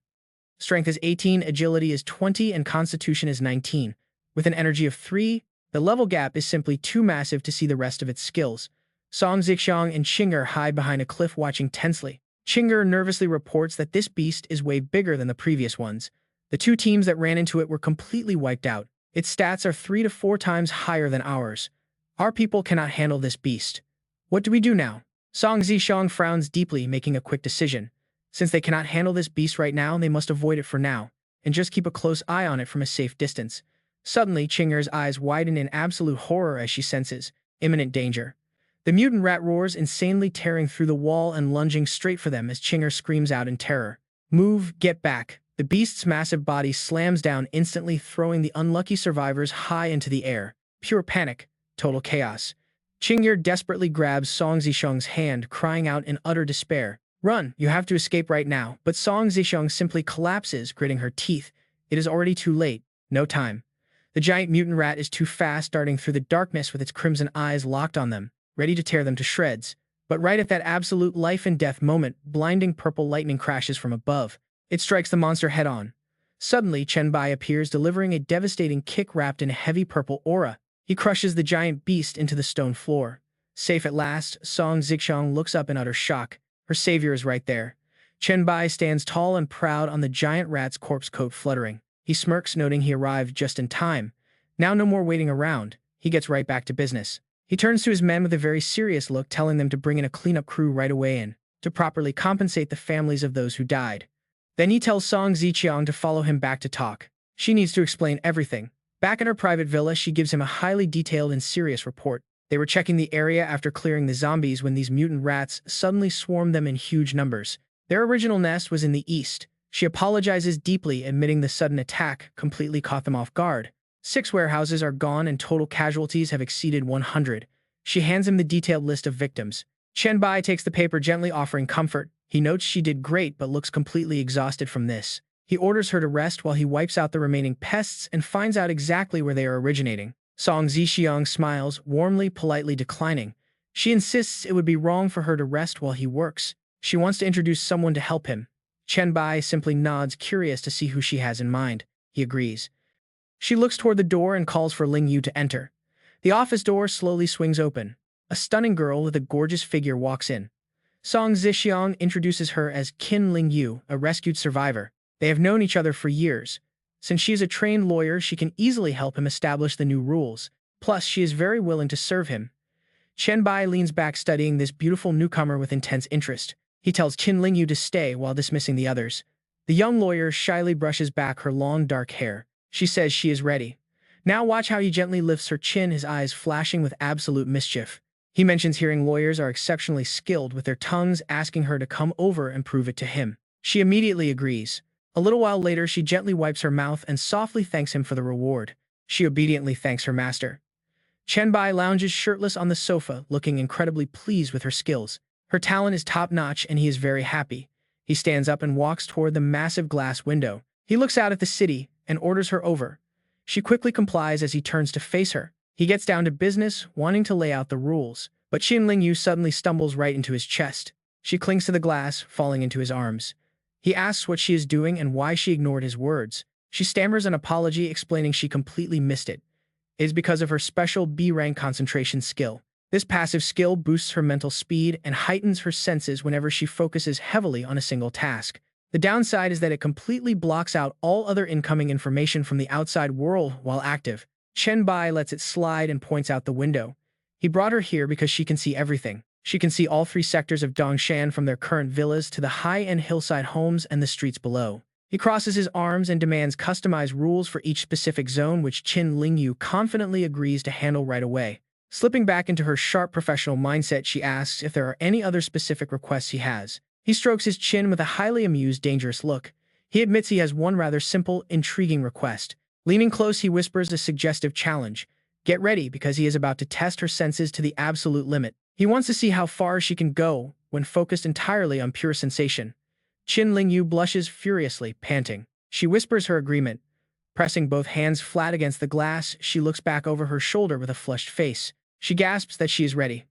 Speaker 1: Strength is 18, agility is 20, and constitution is 19. With an energy of 3, the level gap is simply too massive to see the rest of its skills. Song Zixiang and Qinger hide behind a cliff watching tensely. Qinger nervously reports that this beast is way bigger than the previous ones. The two teams that ran into it were completely wiped out. Its stats are 3 to 4 times higher than ours. Our people cannot handle this beast. What do we do now? Song Zixiang frowns deeply, making a quick decision. Since they cannot handle this beast right now, they must avoid it for now, and just keep a close eye on it from a safe distance. Suddenly, Qinger's eyes widen in absolute horror as she senses imminent danger. The mutant rat roars insanely, tearing through the wall and lunging straight for them as Qinger screams out in terror. Move, get back. The beast's massive body slams down instantly, throwing the unlucky survivors high into the air. Pure panic. Total chaos. Qinger desperately grabs Song Zixiang's hand, crying out in utter despair. Run, you have to escape right now. But Song Zixiang simply collapses, gritting her teeth. It is already too late. No time. The giant mutant rat is too fast, darting through the darkness with its crimson eyes locked on them, ready to tear them to shreds. But right at that absolute life and death moment, blinding purple lightning crashes from above. It strikes the monster head-on. Suddenly, Chen Bai appears, delivering a devastating kick wrapped in a heavy purple aura. He crushes the giant beast into the stone floor. Safe at last, Song Zixiang looks up in utter shock. Her savior is right there. Chen Bai stands tall and proud on the giant rat's corpse coat fluttering. He smirks, noting he arrived just in time. Now no more waiting around. He gets right back to business. He turns to his men with a very serious look, telling them to bring in a cleanup crew right away and to properly compensate the families of those who died. Then he tells Song Zixiang to follow him back to talk. She needs to explain everything. Back in her private villa, she gives him a highly detailed and serious report. They were checking the area after clearing the zombies when these mutant rats suddenly swarmed them in huge numbers. Their original nest was in the east. She apologizes deeply, admitting the sudden attack completely caught them off guard. 6 warehouses are gone and total casualties have exceeded 100. She hands him the detailed list of victims. Chen Bai takes the paper, gently offering comfort. He notes she did great but looks completely exhausted from this. He orders her to rest while he wipes out the remaining pests and finds out exactly where they are originating. Song Zixiang smiles, warmly, politely declining. She insists it would be wrong for her to rest while he works. She wants to introduce someone to help him. Chen Bai simply nods, curious to see who she has in mind. He agrees. She looks toward the door and calls for Ling Yu to enter. The office door slowly swings open. A stunning girl with a gorgeous figure walks in. Song Zixiang introduces her as Qin Ling Yu, a rescued survivor. They have known each other for years. Since she is a trained lawyer, she can easily help him establish the new rules. Plus, she is very willing to serve him. Chen Bai leans back, studying this beautiful newcomer with intense interest. He tells Qin Ling Yu to stay while dismissing the others. The young lawyer shyly brushes back her long dark hair. She says she is ready. Now watch how he gently lifts her chin, his eyes flashing with absolute mischief. He mentions hearing lawyers are exceptionally skilled with their tongues, asking her to come over and prove it to him. She immediately agrees. A little while later, she gently wipes her mouth and softly thanks him for the reward. She obediently thanks her master. Chen Bai lounges shirtless on the sofa, looking incredibly pleased with her skills. Her talent is top-notch and he is very happy. He stands up and walks toward the massive glass window. He looks out at the city and orders her over. She quickly complies as he turns to face her. He gets down to business, wanting to lay out the rules. But Qin Ling Yu suddenly stumbles right into his chest. She clings to the glass, falling into his arms. He asks what she is doing and why she ignored his words. She stammers an apology, explaining she completely missed it. It is because of her special B-rank concentration skill. This passive skill boosts her mental speed and heightens her senses whenever she focuses heavily on a single task. The downside is that it completely blocks out all other incoming information from the outside world while active. Chen Bai lets it slide and points out the window. He brought her here because she can see everything. She can see all 3 sectors of Dongshan from their current villas to the high-end hillside homes and the streets below. He crosses his arms and demands customized rules for each specific zone, which Qin Lingyu confidently agrees to handle right away. Slipping back into her sharp professional mindset, she asks if there are any other specific requests he has. He strokes his chin with a highly amused, dangerous look. He admits he has one rather simple, intriguing request. Leaning close, he whispers a suggestive challenge. Get ready, because he is about to test her senses to the absolute limit. He wants to see how far she can go when focused entirely on pure sensation. Qin Lingyu blushes furiously, panting. She whispers her agreement. Pressing both hands flat against the glass, she looks back over her shoulder with a flushed face. She gasps that she is ready.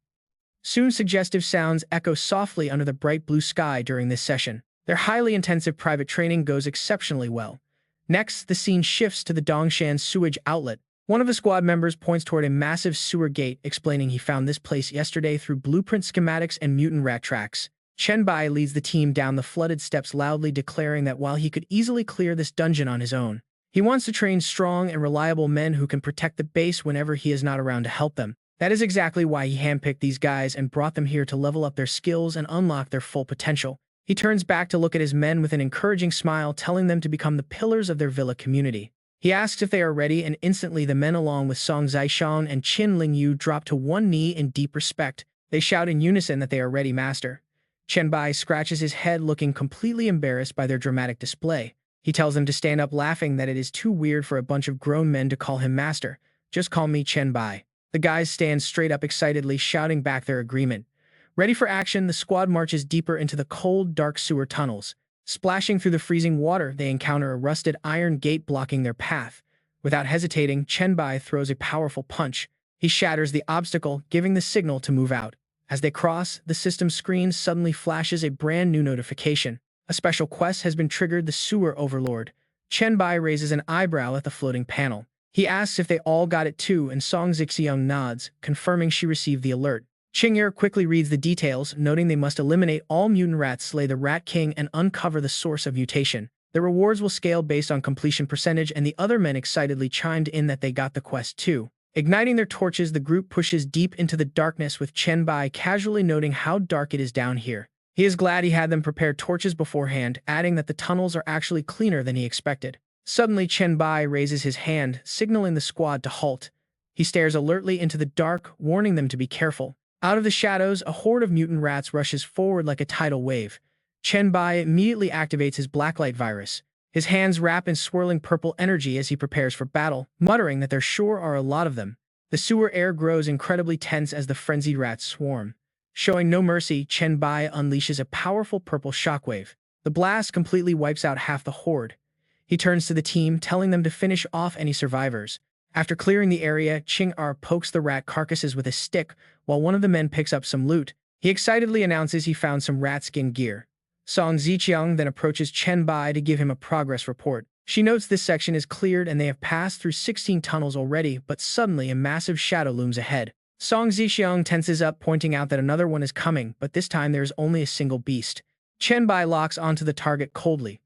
Speaker 1: Soon suggestive sounds echo softly under the bright blue sky during this session. Their highly intensive private training goes exceptionally well. Next, the scene shifts to the Dongshan sewage outlet. One of the squad members points toward a massive sewer gate, explaining he found this place yesterday through blueprint schematics and mutant rat tracks. Chen Bai leads the team down the flooded steps, loudly declaring that while he could easily clear this dungeon on his own, he wants to train strong and reliable men who can protect the base whenever he is not around to help them. That is exactly why he handpicked these guys and brought them here to level up their skills and unlock their full potential. He turns back to look at his men with an encouraging smile, telling them to become the pillars of their villa community. He asks if they are ready, and instantly the men, along with Song Zishan and Qin Lingyu, drop to one knee in deep respect. They shout in unison that they are ready, master. Chen Bai scratches his head, looking completely embarrassed by their dramatic display. He tells them to stand up, laughing that it is too weird for a bunch of grown men to call him master. Just call me Chen Bai. The guys stand straight up, excitedly shouting back their agreement. Ready for action, the squad marches deeper into the cold, dark sewer tunnels. Splashing through the freezing water, they encounter a rusted iron gate blocking their path. Without hesitating, Chen Bai throws a powerful punch. He shatters the obstacle, giving the signal to move out. As they cross, the system screen suddenly flashes a brand new notification. A special quest has been triggered, the Sewer Overlord. Chen Bai raises an eyebrow at the floating panel. He asks if they all got it too, and Song Zixiang nods, confirming she received the alert. Qing'er quickly reads the details, noting they must eliminate all mutant rats, slay the Rat King, and uncover the source of mutation. The rewards will scale based on completion percentage, and the other men excitedly chimed in that they got the quest too. Igniting their torches, the group pushes deep into the darkness, with Chen Bai casually noting how dark it is down here. He is glad he had them prepare torches beforehand, adding that the tunnels are actually cleaner than he expected. Suddenly, Chen Bai raises his hand, signaling the squad to halt. He stares alertly into the dark, warning them to be careful. Out of the shadows, a horde of mutant rats rushes forward like a tidal wave. Chen Bai immediately activates his blacklight virus. His hands wrap in swirling purple energy as he prepares for battle, muttering that there sure are a lot of them. The sewer air grows incredibly tense as the frenzied rats swarm. Showing no mercy, Chen Bai unleashes a powerful purple shockwave. The blast completely wipes out half the horde. He turns to the team, telling them to finish off any survivors. After clearing the area, Qing'er pokes the rat carcasses with a stick, while one of the men picks up some loot. He excitedly announces he found some rat skin gear. Song Zixiang then approaches Chen Bai to give him a progress report. She notes this section is cleared and they have passed through 16 tunnels already, but suddenly a massive shadow looms ahead. Song Zixiang tenses up, pointing out that another one is coming, but this time there is only a single beast. Chen Bai locks onto the target coldly.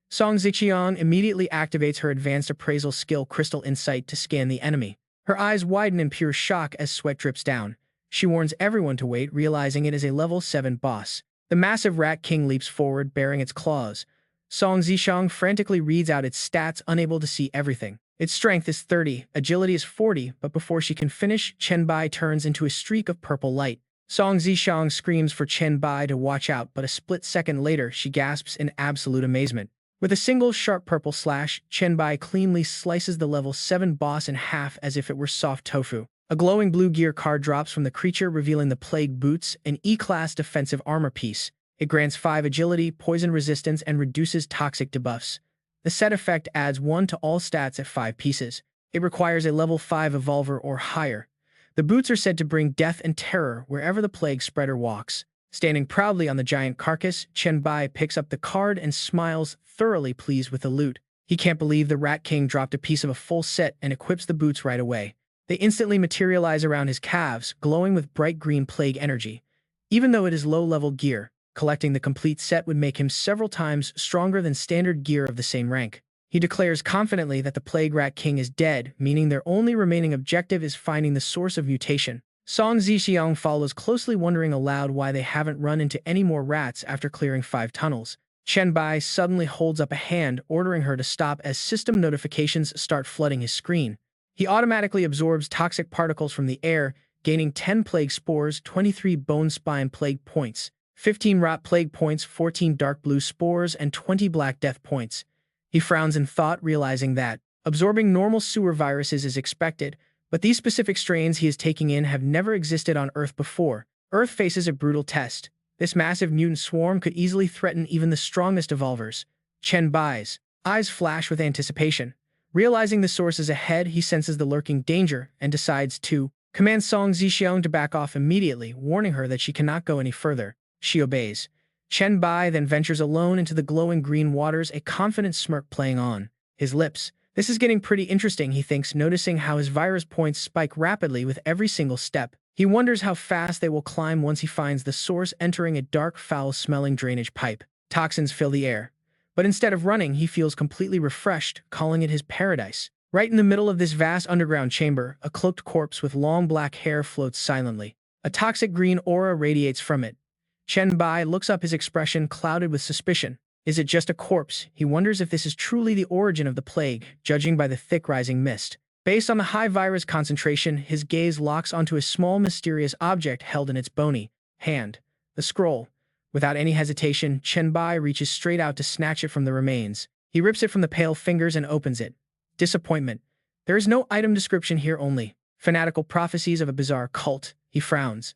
Speaker 1: Song Zixiang immediately activates her advanced appraisal skill, Crystal Insight, to scan the enemy. Her eyes widen in pure shock as sweat drips down. She warns everyone to wait, realizing it is a level 7 boss. The massive Rat King leaps forward, baring its claws. Song Zixiang frantically reads out its stats, unable to see everything. Its strength is 30, agility is 40, but before she can finish, Chen Bai turns into a streak of purple light. Song Zixiang screams for Chen Bai to watch out, but a split second later, she gasps in absolute amazement. With a single sharp purple slash, Chen Bai cleanly slices the level 7 boss in half as if it were soft tofu. A glowing blue gear card drops from the creature, revealing the Plague Boots, an E-class defensive armor piece. It grants 5 agility, poison resistance, and reduces toxic debuffs. The set effect adds 1 to all stats at 5 pieces. It requires a level 5 evolver or higher. The boots are said to bring death and terror wherever the plague spreader walks. Standing proudly on the giant carcass, Chen Bai picks up the card and smiles, thoroughly pleased with the loot. He can't believe the Rat King dropped a piece of a full set and equips the boots right away. They instantly materialize around his calves, glowing with bright green plague energy. Even though it is low-level gear, collecting the complete set would make him several times stronger than standard gear of the same rank. He declares confidently that the Plague Rat King is dead, meaning their only remaining objective is finding the source of mutation. Song Zixiang follows closely, wondering aloud why they haven't run into any more rats after clearing 5 tunnels. Chen Bai suddenly holds up a hand, ordering her to stop as system notifications start flooding his screen. He automatically absorbs toxic particles from the air, gaining 10 plague spores, 23 bone spine plague points, 15 rot plague points, 14 dark blue spores, and 20 black death points. He frowns in thought, realizing that absorbing normal sewer viruses is expected, but these specific strains he is taking in have never existed on Earth before. Earth faces a brutal test. This massive mutant swarm could easily threaten even the strongest evolvers. Chen Bai's eyes flash with anticipation. Realizing the source is ahead, he senses the lurking danger and decides to command Song Zixiang to back off immediately, warning her that she cannot go any further. She obeys. Chen Bai then ventures alone into the glowing green waters, a confident smirk playing on his lips. This is getting pretty interesting, he thinks, noticing how his virus points spike rapidly with every single step. He wonders how fast they will climb once he finds the source, entering a dark, foul-smelling drainage pipe. Toxins fill the air. But instead of running, he feels completely refreshed, calling it his paradise. Right in the middle of this vast underground chamber, a cloaked corpse with long black hair floats silently. A toxic green aura radiates from it. Chen Bai looks up, his expression clouded with suspicion. Is it just a corpse? He wonders if this is truly the origin of the plague, judging by the thick rising mist. Based on the high virus concentration, his gaze locks onto a small mysterious object held in its bony hand. The scroll. Without any hesitation, Chen Bai reaches straight out to snatch it from the remains. He rips it from the pale fingers and opens it. Disappointment. There is no item description here, only fanatical prophecies of a bizarre cult. He frowns.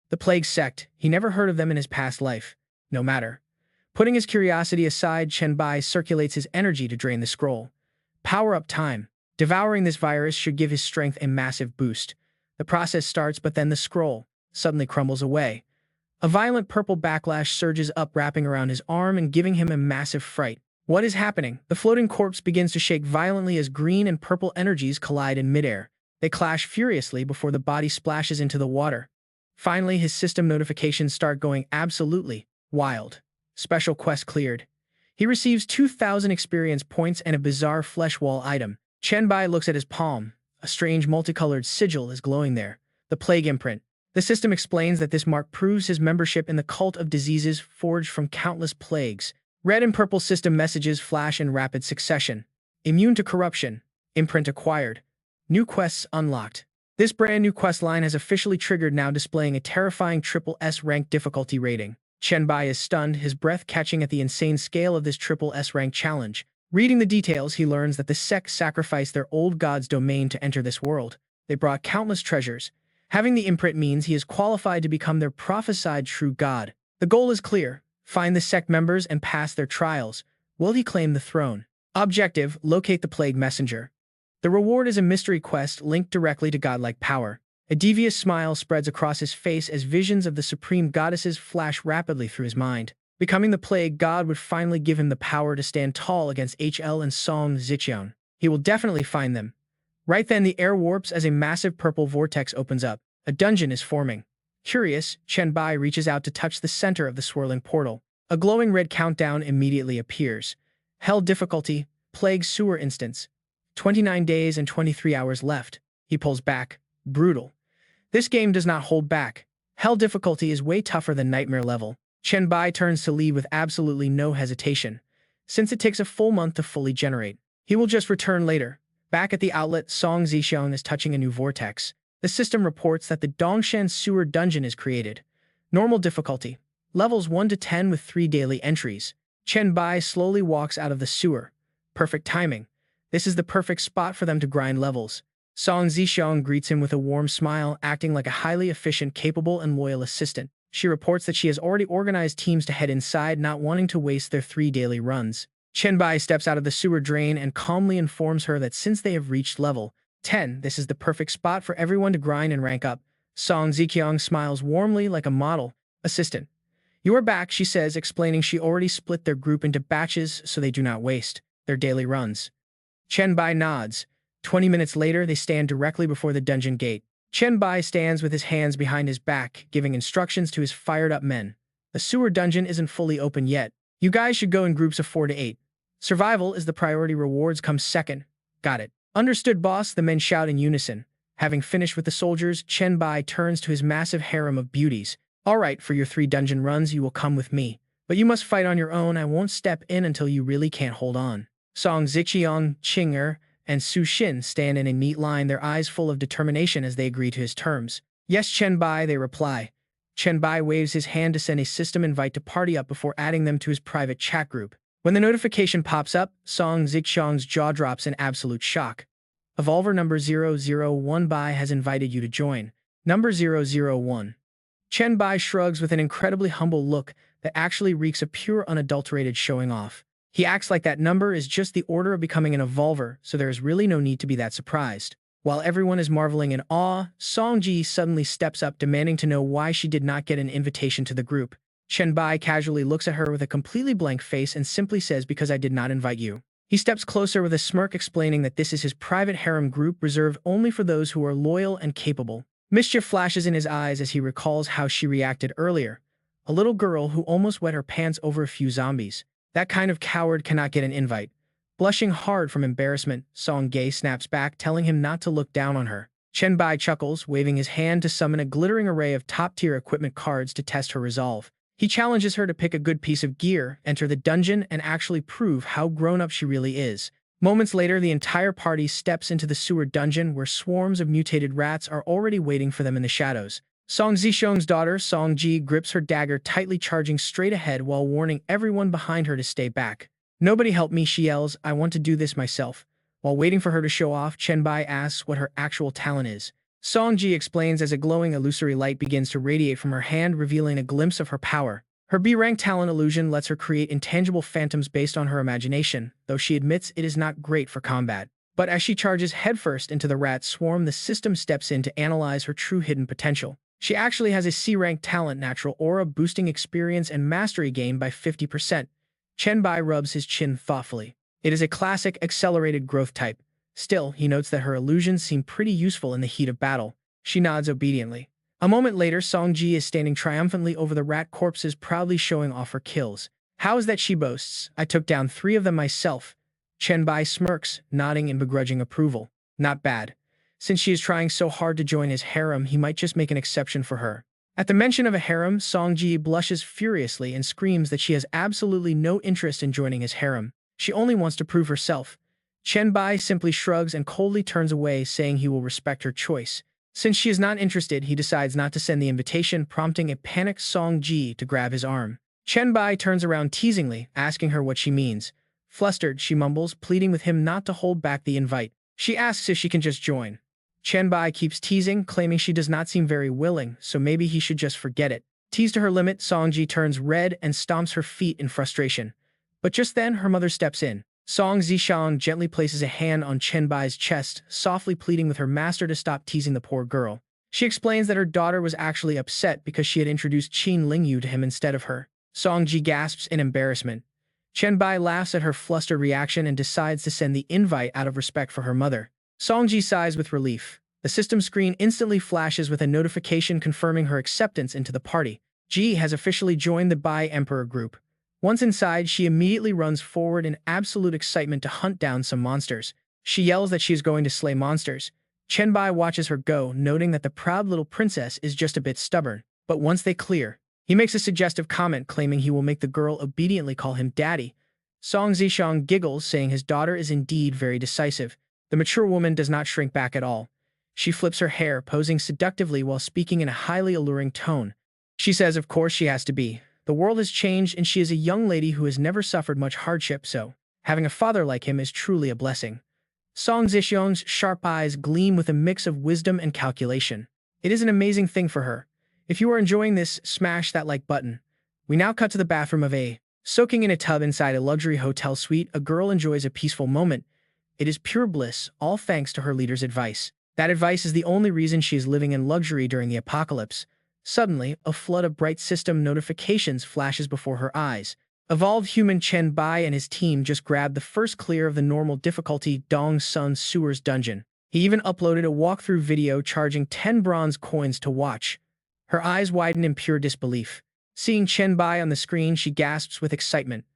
Speaker 1: The plague sect. He never heard of them in his past life. No matter. Putting his curiosity aside, Chen Bai circulates his energy to drain the scroll. Power-up time. Devouring this virus should give his strength a massive boost. The process starts, but then the scroll suddenly crumbles away. A violent purple backlash surges up, wrapping around his arm and giving him a massive fright. What is happening? The floating corpse begins to shake violently as green and purple energies collide in midair. They clash furiously before the body splashes into the water. Finally, his system notifications start going absolutely wild. Special quest cleared. He receives 2,000 experience points and a bizarre flesh wall item. Chen Bai looks at his palm. A strange multicolored sigil is glowing there. The plague imprint. The system explains that this mark proves his membership in the cult of diseases forged from countless plagues. Red and purple system messages flash in rapid succession. Immune to corruption. Imprint acquired. New quests unlocked. This brand new quest line has officially triggered, now displaying a terrifying SSS-Rank difficulty rating. Chen Bai is stunned, his breath catching at the insane scale of this SSS-Rank challenge. Reading the details, he learns that the sect sacrificed their old god's domain to enter this world. They brought countless treasures. Having the imprint means he is qualified to become their prophesied true god. The goal is clear. Find the sect members and pass their trials. Will he claim the throne? Objective: locate the plague messenger. The reward is a mystery quest linked directly to godlike power. A devious smile spreads across his face as visions of the supreme goddesses flash rapidly through his mind. Becoming the plague god would finally give him the power to stand tall against HL and Song Zixiang. He will definitely find them. Right then, the air warps as a massive purple vortex opens up. A dungeon is forming. Curious, Chen Bai reaches out to touch the center of the swirling portal. A glowing red countdown immediately appears. Hell difficulty, plague sewer instance. 29 days and 23 hours left. He pulls back. Brutal. This game does not hold back. Hell difficulty is way tougher than nightmare level. Chen Bai turns to leave with absolutely no hesitation. Since it takes a full month to fully generate, he will just return later. Back at the outlet, Song Zixiang is touching a new vortex. The system reports that the Dongshan sewer dungeon is created. Normal difficulty. Levels 1 to 10 with 3 daily entries. Chen Bai slowly walks out of the sewer. Perfect timing. This is the perfect spot for them to grind levels. Song Zixiang greets him with a warm smile, acting like a highly efficient, capable, and loyal assistant. She reports that she has already organized teams to head inside, not wanting to waste their 3 daily runs. Chen Bai steps out of the sewer drain and calmly informs her that since they have reached level 10, this is the perfect spot for everyone to grind and rank up. Song Zixiang smiles warmly like a model assistant. You are back, she says, explaining she already split their group into batches so they do not waste their daily runs. Chen Bai nods. 20 minutes later, they stand directly before the dungeon gate. Chen Bai stands with his hands behind his back, giving instructions to his fired-up men. The sewer dungeon isn't fully open yet. You guys should go in groups of 4 to 8. Survival is the priority, rewards come second. Got it. Understood, boss, the men shout in unison. Having finished with the soldiers, Chen Bai turns to his massive harem of beauties. All right, for your 3 dungeon runs, you will come with me. But you must fight on your own. I won't step in until you really can't hold on. Song Zixiang, Qing'er, and Su Xin stand in a neat line, their eyes full of determination as they agree to his terms. Yes, Chen Bai, they reply. Chen Bai waves his hand to send a system invite to party up before adding them to his private chat group. When the notification pops up, Song Zixiang's jaw drops in absolute shock. Evolver number 001 Bai has invited you to join. Number 001. Chen Bai shrugs with an incredibly humble look that actually reeks of pure unadulterated showing off. He acts like that number is just the order of becoming an evolver, so there is really no need to be that surprised. While everyone is marveling in awe, Songji suddenly steps up, demanding to know why she did not get an invitation to the group. Chen Bai casually looks at her with a completely blank face and simply says, "Because I did not invite you." He steps closer with a smirk, explaining that this is his private harem group reserved only for those who are loyal and capable. Mischief flashes in his eyes as he recalls how she reacted earlier. A little girl who almost wet her pants over a few zombies. That kind of coward cannot get an invite. Blushing hard from embarrassment, Song Ge snaps back, telling him not to look down on her. Chen Bai chuckles, waving his hand to summon a glittering array of top-tier equipment cards to test her resolve. He challenges her to pick a good piece of gear, enter the dungeon, and actually prove how grown-up she really is. Moments later, the entire party steps into the sewer dungeon where swarms of mutated rats are already waiting for them in the shadows. Song Zixiang's daughter, Song Ji, grips her dagger tightly, charging straight ahead while warning everyone behind her to stay back. "Nobody help me," she yells. "I want to do this myself." While waiting for her to show off, Chen Bai asks what her actual talent is. Song Ji explains as a glowing illusory light begins to radiate from her hand, revealing a glimpse of her power. Her B-rank talent illusion lets her create intangible phantoms based on her imagination, though she admits it is not great for combat. But as she charges headfirst into the rat swarm, the system steps in to analyze her true hidden potential. She actually has a C-rank talent, natural aura, boosting experience and mastery gain by 50%. Chen Bai rubs his chin thoughtfully. It is a classic accelerated growth type. Still, he notes that her illusions seem pretty useful in the heat of battle. She nods obediently. A moment later, Song Ji is standing triumphantly over the rat corpses, proudly showing off her kills. "How is that?" she boasts. "I took down 3 of them myself." Chen Bai smirks, nodding in begrudging approval. Not bad. Since she is trying so hard to join his harem, he might just make an exception for her. At the mention of a harem, Song Ji blushes furiously and screams that she has absolutely no interest in joining his harem. She only wants to prove herself. Chen Bai simply shrugs and coldly turns away, saying he will respect her choice. Since she is not interested, he decides not to send the invitation, prompting a panicked Song Ji to grab his arm. Chen Bai turns around teasingly, asking her what she means. Flustered, she mumbles, pleading with him not to hold back the invite. She asks if she can just join. Chen Bai keeps teasing, claiming she does not seem very willing, so maybe he should just forget it. Teased to her limit, Song Ji turns red and stomps her feet in frustration. But just then, her mother steps in. Song Zixiang gently places a hand on Chen Bai's chest, softly pleading with her master to stop teasing the poor girl. She explains that her daughter was actually upset because she had introduced Qin Lingyu to him instead of her. Song Ji gasps in embarrassment. Chen Bai laughs at her flustered reaction and decides to send the invite out of respect for her mother. Song Ji sighs with relief. The system screen instantly flashes with a notification confirming her acceptance into the party. Ji has officially joined the Bai Emperor group. Once inside, she immediately runs forward in absolute excitement to hunt down some monsters. She yells that she is going to slay monsters. Chen Bai watches her go, noting that the proud little princess is just a bit stubborn. But once they clear, he makes a suggestive comment, claiming he will make the girl obediently call him daddy. Song Zixiang giggles, saying his daughter is indeed very decisive. The mature woman does not shrink back at all. She flips her hair, posing seductively while speaking in a highly alluring tone. She says of course she has to be. The world has changed and she is a young lady who has never suffered much hardship, so having a father like him is truly a blessing. Song Zixiang's sharp eyes gleam with a mix of wisdom and calculation. It is an amazing thing for her. If you are enjoying this, smash that like button. We now cut to the bathroom of a. Soaking in a tub inside a luxury hotel suite, a girl enjoys a peaceful moment. It is pure bliss, all thanks to her leader's advice. That advice is the only reason she is living in luxury during the apocalypse. Suddenly, a flood of bright system notifications flashes before her eyes. Evolved human Chen Bai and his team just grabbed the first clear of the normal difficulty Dong Sun Sewers dungeon. He even uploaded a walkthrough video charging 10 bronze coins to watch. Her eyes widen in pure disbelief. Seeing Chen Bai on the screen, she gasps with excitement.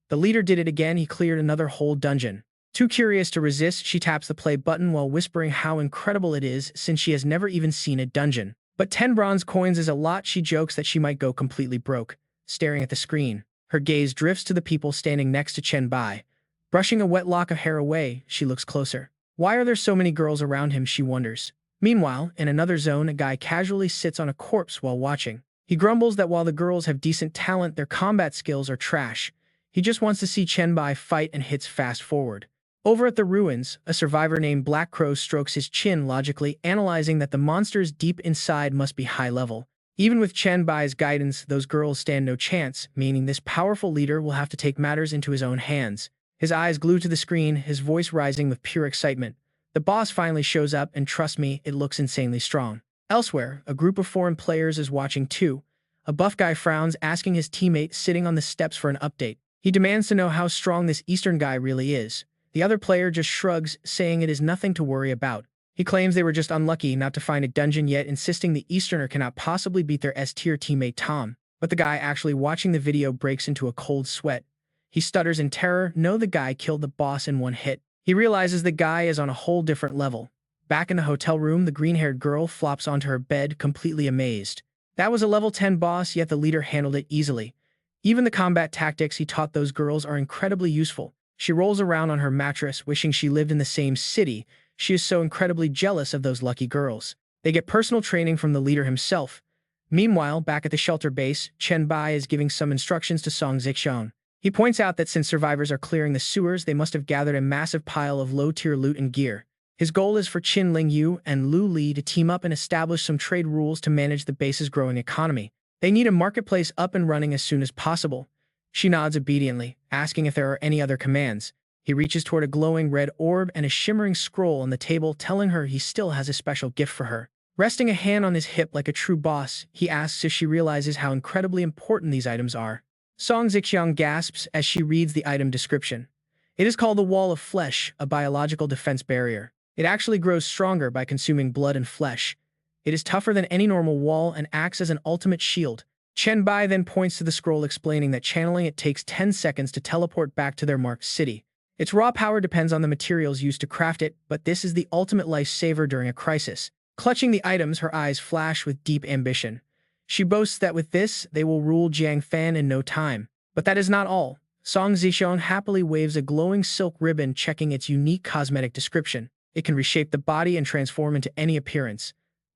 Speaker 1: The leader did it again, he cleared another whole dungeon. Too curious to resist, she taps the play button while whispering how incredible it is since she has never even seen a dungeon. But 10 bronze coins is a lot. She jokes that she might go completely broke, staring at the screen. Her gaze drifts to the people standing next to Chen Bai. Brushing a wet lock of hair away, she looks closer. Why are there so many girls around him, she wonders. Meanwhile, in another zone, a guy casually sits on a corpse while watching. He grumbles that while the girls have decent talent, their combat skills are trash. He just wants to see Chen Bai fight and hits fast forward. Over at the ruins, a survivor named Black Crow strokes his chin logically, analyzing that the monsters deep inside must be high level. Even with Chen Bai's guidance, those girls stand no chance, meaning this powerful leader will have to take matters into his own hands. His eyes glued to the screen, his voice rising with pure excitement. The boss finally shows up, and trust me, it looks insanely strong. Elsewhere, a group of foreign players is watching too. A buff guy frowns, asking his teammate sitting on the steps for an update. He demands to know how strong this Eastern guy really is. The other player just shrugs, saying it is nothing to worry about. He claims they were just unlucky not to find a dungeon yet, insisting the Easterner cannot possibly beat their S-tier teammate Tom. But the guy actually watching the video breaks into a cold sweat. He stutters in terror. No, the guy killed the boss in one hit. He realizes the guy is on a whole different level. Back in the hotel room, the green-haired girl flops onto her bed, completely amazed. That was a level 10 boss, yet the leader handled it easily. Even the combat tactics he taught those girls are incredibly useful. She rolls around on her mattress, wishing she lived in the same city. She is so incredibly jealous of those lucky girls. They get personal training from the leader himself. Meanwhile, back at the shelter base, Chen Bai is giving some instructions to Song Zixiang. He points out that since survivors are clearing the sewers, they must have gathered a massive pile of low-tier loot and gear. His goal is for Qin Lingyu and Lu Li to team up and establish some trade rules to manage the base's growing economy. They need a marketplace up and running as soon as possible. She nods obediently, asking if there are any other commands. He reaches toward a glowing red orb and a shimmering scroll on the table, telling her he still has a special gift for her. Resting a hand on his hip like a true boss, he asks if she realizes how incredibly important these items are. Song Zixiang gasps as she reads the item description. It is called the Wall of Flesh, a biological defense barrier. It actually grows stronger by consuming blood and flesh. It is tougher than any normal wall and acts as an ultimate shield. Chen Bai then points to the scroll, explaining that channeling it takes 10 seconds to teleport back to their marked city. Its raw power depends on the materials used to craft it, but this is the ultimate lifesaver during a crisis. Clutching the items, her eyes flash with deep ambition. She boasts that with this, they will rule Jiangfan in no time. But that is not all. Song Zixiang happily waves a glowing silk ribbon, checking its unique cosmetic description. It can reshape the body and transform into any appearance.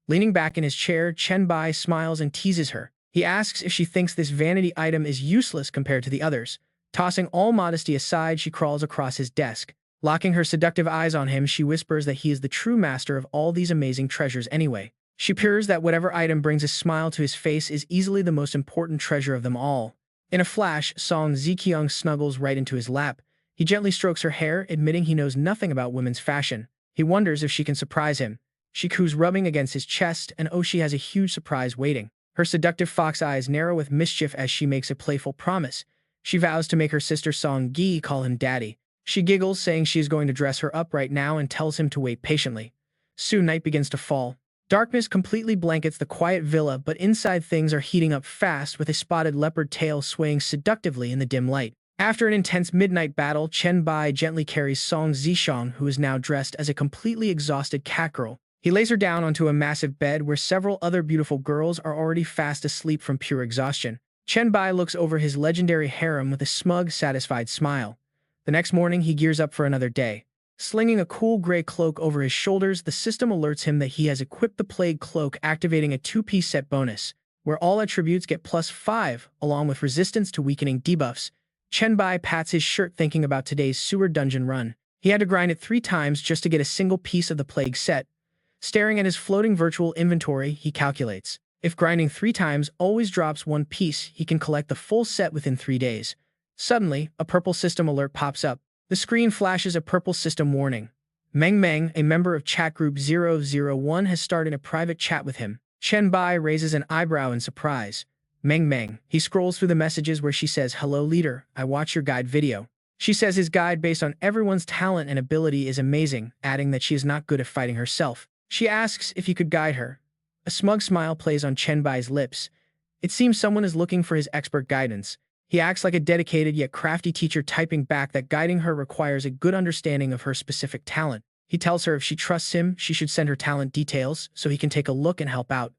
Speaker 1: Leaning back in his chair, Chen Bai smiles and teases her. He asks if she thinks this vanity item is useless compared to the others. Tossing all modesty aside, she crawls across his desk. Locking her seductive eyes on him, she whispers that he is the true master of all these amazing treasures anyway. She purrs that whatever item brings a smile to his face is easily the most important treasure of them all. In a flash, Song Zixiang snuggles right into his lap. He gently strokes her hair, admitting he knows nothing about women's fashion. He wonders if she can surprise him. She coos, rubbing against his chest, and oh, she has a huge surprise waiting. Her seductive fox eyes narrow with mischief as she makes a playful promise. She vows to make her sister Song Gi call him daddy. She giggles, saying she is going to dress her up right now, and tells him to wait patiently. Soon night begins to fall. Darkness completely blankets the quiet villa, but inside things are heating up fast, with a spotted leopard tail swaying seductively in the dim light. After an intense midnight battle, Chen Bai gently carries Song Zixiang, who is now dressed as a completely exhausted catgirl. He lays her down onto a massive bed where several other beautiful girls are already fast asleep from pure exhaustion. Chen Bai looks over his legendary harem with a smug, satisfied smile. The next morning, he gears up for another day. Slinging a cool gray cloak over his shoulders, the system alerts him that he has equipped the Plague Cloak, activating a 2-piece set bonus, where all attributes get +5, along with resistance to weakening debuffs. Chen Bai pats his shirt, thinking about today's sewer dungeon run. He had to grind it 3 times just to get a single piece of the Plague set. Staring at his floating virtual inventory, he calculates. If grinding 3 times always drops 1 piece, he can collect the full set within 3 days. Suddenly, a purple system alert pops up. The screen flashes a purple system warning. Meng Meng, a member of chat group 001, has started a private chat with him. Chen Bai raises an eyebrow in surprise. Meng Meng. He scrolls through the messages where she says, "Hello leader, I watch your guide video." She says his guide based on everyone's talent and ability is amazing, adding that she is not good at fighting herself. She asks if he could guide her. A smug smile plays on Chen Bai's lips. It seems someone is looking for his expert guidance. He acts like a dedicated yet crafty teacher, typing back that guiding her requires a good understanding of her specific talent. He tells her if she trusts him, she should send her talent details so he can take a look and help out.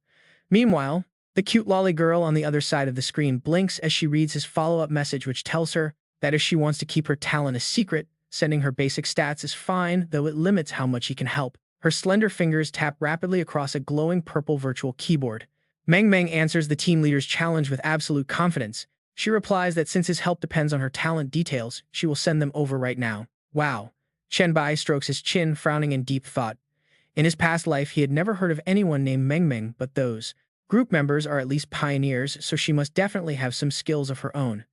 Speaker 1: Meanwhile, the cute lolly girl on the other side of the screen blinks as she reads his follow-up message, which tells her that if she wants to keep her talent a secret, sending her basic stats is fine, though it limits how much he can help. Her slender fingers tap rapidly across a glowing purple virtual keyboard. Meng Meng answers the team leader's challenge with absolute confidence. She replies that since his help depends on her talent details, she will send them over right now. Wow. Chen Bai strokes his chin, frowning in deep thought. In his past life, he had never heard of anyone named Meng Meng, but those group members are at least pioneers, so she must definitely have some skills of her own.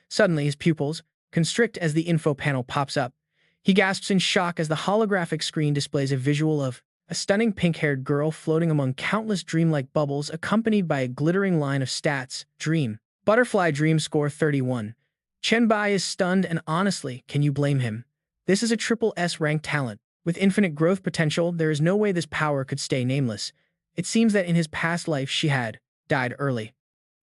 Speaker 1: Suddenly, his pupils constrict as the info panel pops up. He gasps in shock as the holographic screen displays a visual of a stunning pink-haired girl floating among countless dreamlike bubbles, accompanied by a glittering line of stats. Dream. Butterfly Dream Score 31. Chen Bai is stunned, and honestly, can you blame him? This is a SSS-Rank talent. With infinite growth potential, there is no way this power could stay nameless. It seems that in his past life she had died early.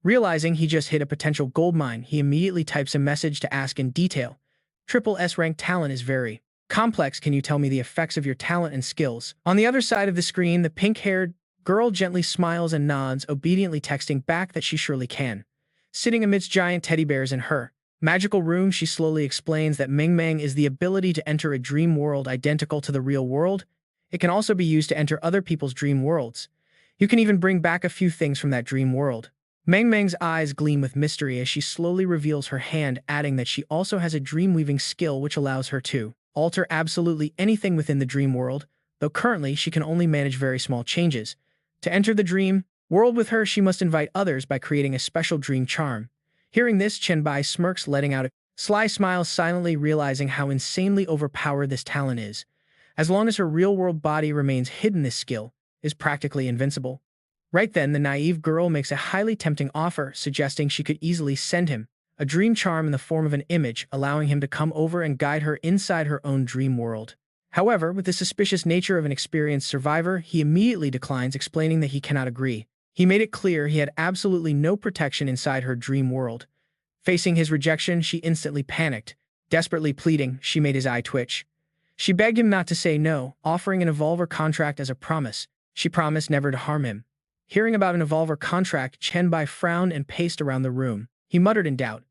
Speaker 1: Realizing he just hit a potential goldmine, he immediately types a message to ask in detail. SSS-Rank talent is very complex. Can you tell me the effects of your talent and skills? On the other side of the screen, the pink-haired girl gently smiles and nods, obediently texting back that she surely can. Sitting amidst giant teddy bears in her magical room, she slowly explains that Meng Meng is the ability to enter a dream world identical to the real world. It can also be used to enter other people's dream worlds. You can even bring back a few things from that dream world. Meng Meng's eyes gleam with mystery as she slowly reveals her hand, adding that she also has a dream-weaving skill which allows her to alter absolutely anything within the dream world, though currently she can only manage very small changes. To enter the dream world with her, she must invite others by creating a special dream charm. Hearing this, Chen Bai smirks, letting out a sly smile, silently realizing how insanely overpowered this talent is. As long as her real-world body remains hidden, this skill is practically invincible. Right then, the naive girl makes a highly tempting offer, suggesting she could easily send him a dream charm in the form of an image, allowing him to come over and guide her inside her own dream world. However, with the suspicious nature of an experienced survivor, he immediately declines, explaining that he cannot agree. He made it clear he had absolutely no protection inside her dream world. Facing his rejection, she instantly panicked. Desperately pleading, she made his eye twitch. She begged him not to say no, offering an evolver contract as a promise. She promised never to harm him. Hearing about an evolver contract, Chen Bai frowned and paced around the room. He muttered in doubt.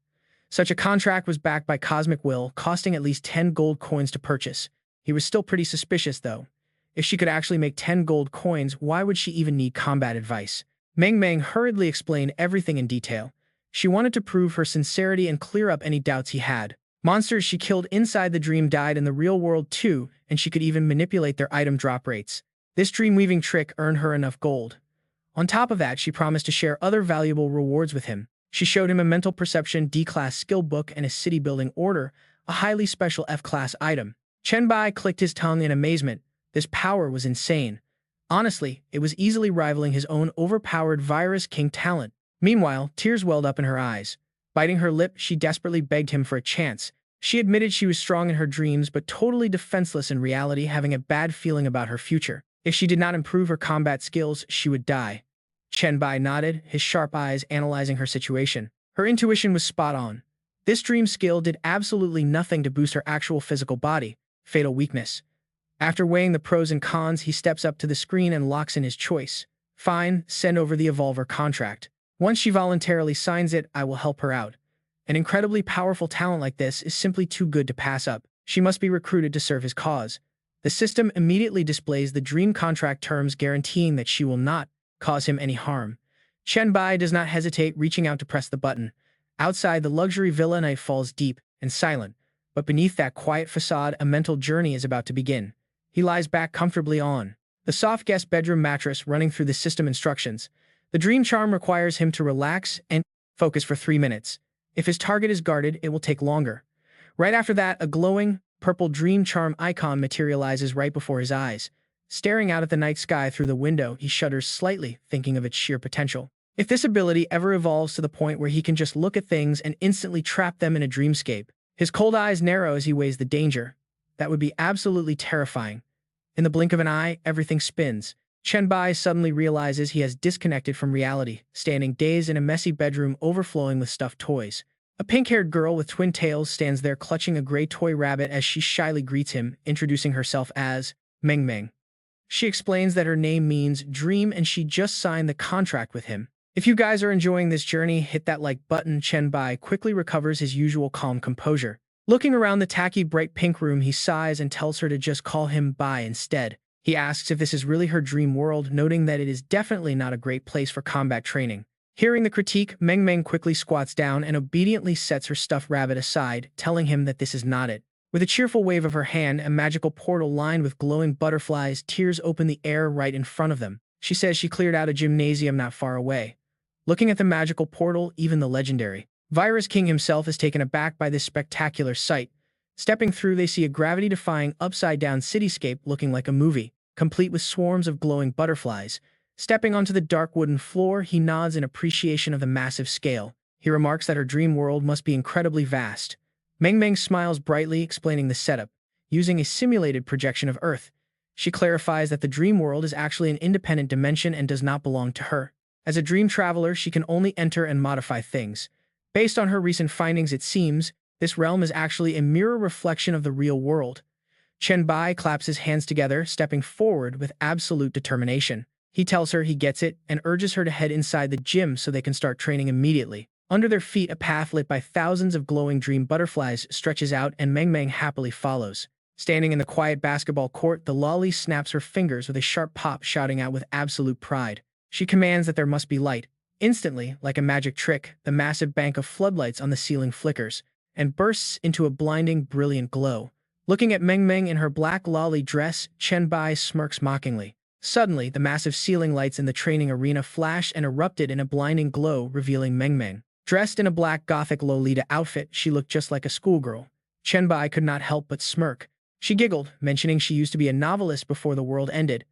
Speaker 1: Such a contract was backed by cosmic will, costing at least 10 gold coins to purchase. He was still pretty suspicious, though. If she could actually make 10 gold coins, why would she even need combat advice? Meng Meng hurriedly explained everything in detail. She wanted to prove her sincerity and clear up any doubts he had. Monsters she killed inside the dream died in the real world too, and she could even manipulate their item drop rates. This dream-weaving trick earned her enough gold. On top of that, she promised to share other valuable rewards with him. She showed him a mental perception D-class skill book and a city-building order, a highly special F-class item. Chen Bai clicked his tongue in amazement. This power was insane. Honestly, it was easily rivaling his own overpowered Virus King talent. Meanwhile, tears welled up in her eyes. Biting her lip, she desperately begged him for a chance. She admitted she was strong in her dreams but totally defenseless in reality, having a bad feeling about her future. If she did not improve her combat skills, she would die. Chen Bai nodded, his sharp eyes analyzing her situation. Her intuition was spot on. This dream skill did absolutely nothing to boost her actual physical body. Fatal weakness. After weighing the pros and cons, he steps up to the screen and locks in his choice. Fine, send over the evolver contract. Once she voluntarily signs it, I will help her out. An incredibly powerful talent like this is simply too good to pass up. She must be recruited to serve his cause. The system immediately displays the dream contract terms, guaranteeing that she will not cause him any harm. Chen Bai does not hesitate, reaching out to press the button. Outside the luxury villa, night falls deep and silent, but beneath that quiet facade, a mental journey is about to begin. He lies back comfortably on the soft guest bedroom mattress, running through the system instructions. The dream charm requires him to relax and focus for 3 minutes. If his target is guarded, it will take longer. Right after that, a glowing purple dream charm icon materializes right before his eyes. Staring out at the night sky through the window, he shudders slightly, thinking of its sheer potential. If this ability ever evolves to the point where he can just look at things and instantly trap them in a dreamscape, his cold eyes narrow as he weighs the danger. That would be absolutely terrifying. In the blink of an eye, everything spins. Chen Bai suddenly realizes he has disconnected from reality, standing dazed in a messy bedroom overflowing with stuffed toys. A pink-haired girl with twin tails stands there clutching a gray toy rabbit as she shyly greets him, introducing herself as Meng Meng. She explains that her name means dream and she just signed the contract with him. If you guys are enjoying this journey, hit that like button. Chen Bai quickly recovers his usual calm composure. Looking around the tacky bright pink room, he sighs and tells her to just call him Bai instead. He asks if this is really her dream world, noting that it is definitely not a great place for combat training. Hearing the critique, Meng Meng quickly squats down and obediently sets her stuffed rabbit aside, telling him that this is not it. With a cheerful wave of her hand, a magical portal lined with glowing butterflies tears open the air right in front of them. She says she cleared out a gymnasium not far away. Looking at the magical portal, even the legendary Virus King himself is taken aback by this spectacular sight. Stepping through, they see a gravity-defying, upside-down cityscape looking like a movie, complete with swarms of glowing butterflies. Stepping onto the dark wooden floor, he nods in appreciation of the massive scale. He remarks that her dream world must be incredibly vast. Meng Meng smiles brightly, explaining the setup. Using a simulated projection of Earth, she clarifies that the dream world is actually an independent dimension and does not belong to her. As a dream traveler, she can only enter and modify things. Based on her recent findings, it seems this realm is actually a mirror reflection of the real world. Chen Bai claps his hands together, stepping forward with absolute determination. He tells her he gets it and urges her to head inside the gym so they can start training immediately. Under their feet, a path lit by thousands of glowing dream butterflies stretches out and Meng Meng happily follows. Standing in the quiet basketball court, the lolly snaps her fingers with a sharp pop, shouting out with absolute pride. She commands that there must be light. Instantly, like a magic trick, the massive bank of floodlights on the ceiling flickers and bursts into a blinding, brilliant glow. Looking at Meng Meng in her black lolly dress, Chen Bai smirks mockingly. Suddenly, the massive ceiling lights in the training arena flashed and erupted in a blinding glow, revealing Meng Meng. Dressed in a black gothic Lolita outfit, she looked just like a schoolgirl. Chen Bai could not help but smirk. She giggled, mentioning she used to be a novelist before the world ended.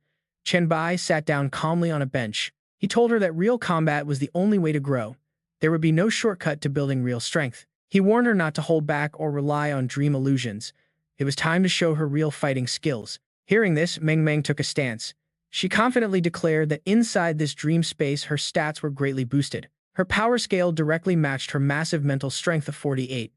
Speaker 1: Chen Bai sat down calmly on a bench. He told her that real combat was the only way to grow. There would be no shortcut to building real strength. He warned her not to hold back or rely on dream illusions. It was time to show her real fighting skills. Hearing this, Meng Meng took a stance. She confidently declared that inside this dream space, her stats were greatly boosted. Her power scale directly matched her massive mental strength of 48.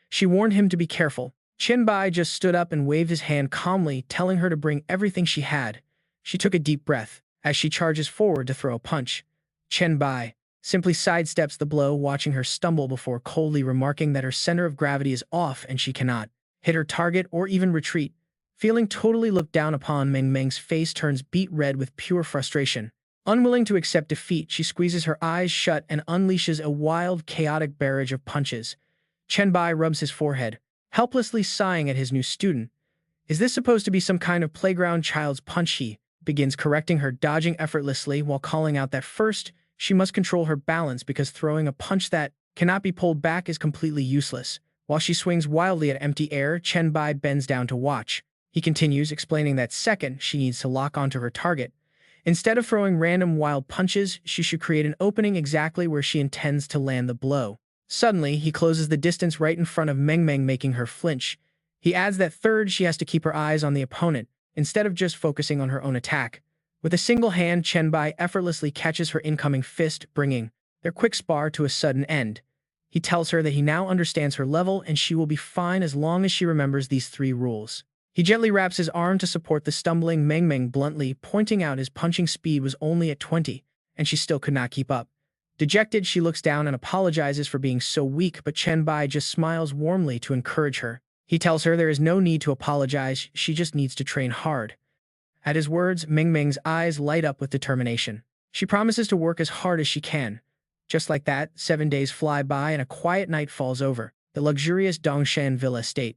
Speaker 1: She warned him to be careful. Chen Bai just stood up and waved his hand calmly, telling her to bring everything she had. She took a deep breath as she charges forward to throw a punch. Chen Bai simply sidesteps the blow, watching her stumble before coldly remarking that her center of gravity is off and she cannot hit her target or even retreat. Feeling totally looked down upon, Meng Meng's face turns beet red with pure frustration. Unwilling to accept defeat, she squeezes her eyes shut and unleashes a wild, chaotic barrage of punches. Chen Bai rubs his forehead, helplessly sighing at his new student. Is this supposed to be some kind of playground child's punch? He begins correcting her, dodging effortlessly while calling out that first, she must control her balance because throwing a punch that cannot be pulled back is completely useless. While she swings wildly at empty air, Chen Bai bends down to watch. He continues, explaining that second, she needs to lock onto her target. Instead of throwing random wild punches, she should create an opening exactly where she intends to land the blow. Suddenly, he closes the distance right in front of Meng Meng, making her flinch. He adds that third, she has to keep her eyes on the opponent, instead of just focusing on her own attack. With a single hand, Chen Bai effortlessly catches her incoming fist, bringing their quick spar to a sudden end. He tells her that he now understands her level and she will be fine as long as she remembers these 3 rules. He gently wraps his arm to support the stumbling Meng Meng, bluntly pointing out his punching speed was only at 20, and she still could not keep up. Dejected, she looks down and apologizes for being so weak, but Chen Bai just smiles warmly to encourage her. He tells her there is no need to apologize, she just needs to train hard. At his words, Meng Meng's eyes light up with determination. She promises to work as hard as she can. Just like that, 7 days fly by and a quiet night falls over the luxurious Dongshan Villa estate.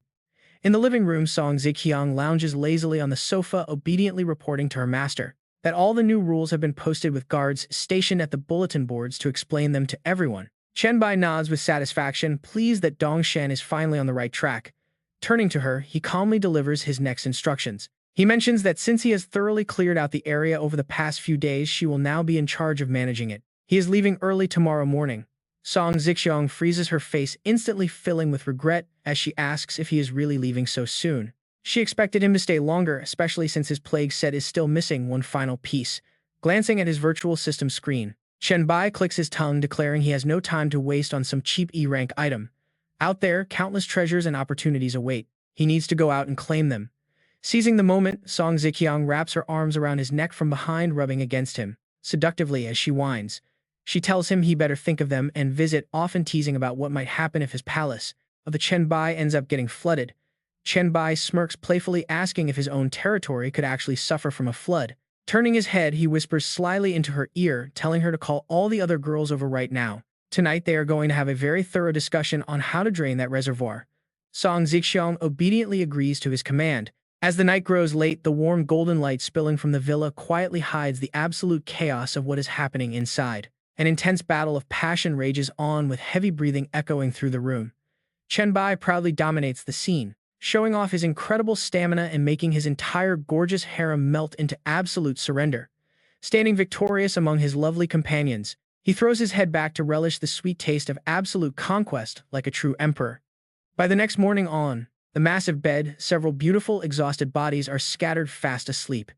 Speaker 1: In the living room, Song Ziqiang lounges lazily on the sofa, obediently reporting to her master that all the new rules have been posted with guards stationed at the bulletin boards to explain them to everyone. Chen Bai nods with satisfaction, pleased that Dongshan is finally on the right track. Turning to her, he calmly delivers his next instructions. He mentions that since he has thoroughly cleared out the area over the past few days, she will now be in charge of managing it. He is leaving early tomorrow morning. Song Ziqiang freezes her face, instantly filling with regret as she asks if he is really leaving so soon. She expected him to stay longer, especially since his plague set is still missing one final piece. Glancing at his virtual system screen, Chen Bai clicks his tongue, declaring he has no time to waste on some cheap E-rank item. Out there, countless treasures and opportunities await. He needs to go out and claim them. Seizing the moment, Song Ziqiang wraps her arms around his neck from behind, rubbing against him, seductively as she whines. She tells him he better think of them and visit, often teasing about what might happen if his palace of the Chen Bai ends up getting flooded. Chen Bai smirks playfully, asking if his own territory could actually suffer from a flood. Turning his head, he whispers slyly into her ear, telling her to call all the other girls over right now. Tonight they are going to have a very thorough discussion on how to drain that reservoir. Song Ziqiang obediently agrees to his command. As the night grows late, the warm golden light spilling from the villa quietly hides the absolute chaos of what is happening inside. An intense battle of passion rages on, with heavy breathing echoing through the room. Chen Bai proudly dominates the scene, showing off his incredible stamina and making his entire gorgeous harem melt into absolute surrender. Standing victorious among his lovely companions, he throws his head back to relish the sweet taste of absolute conquest like a true emperor. By the next morning on the massive bed, several beautiful, exhausted bodies are scattered fast asleep.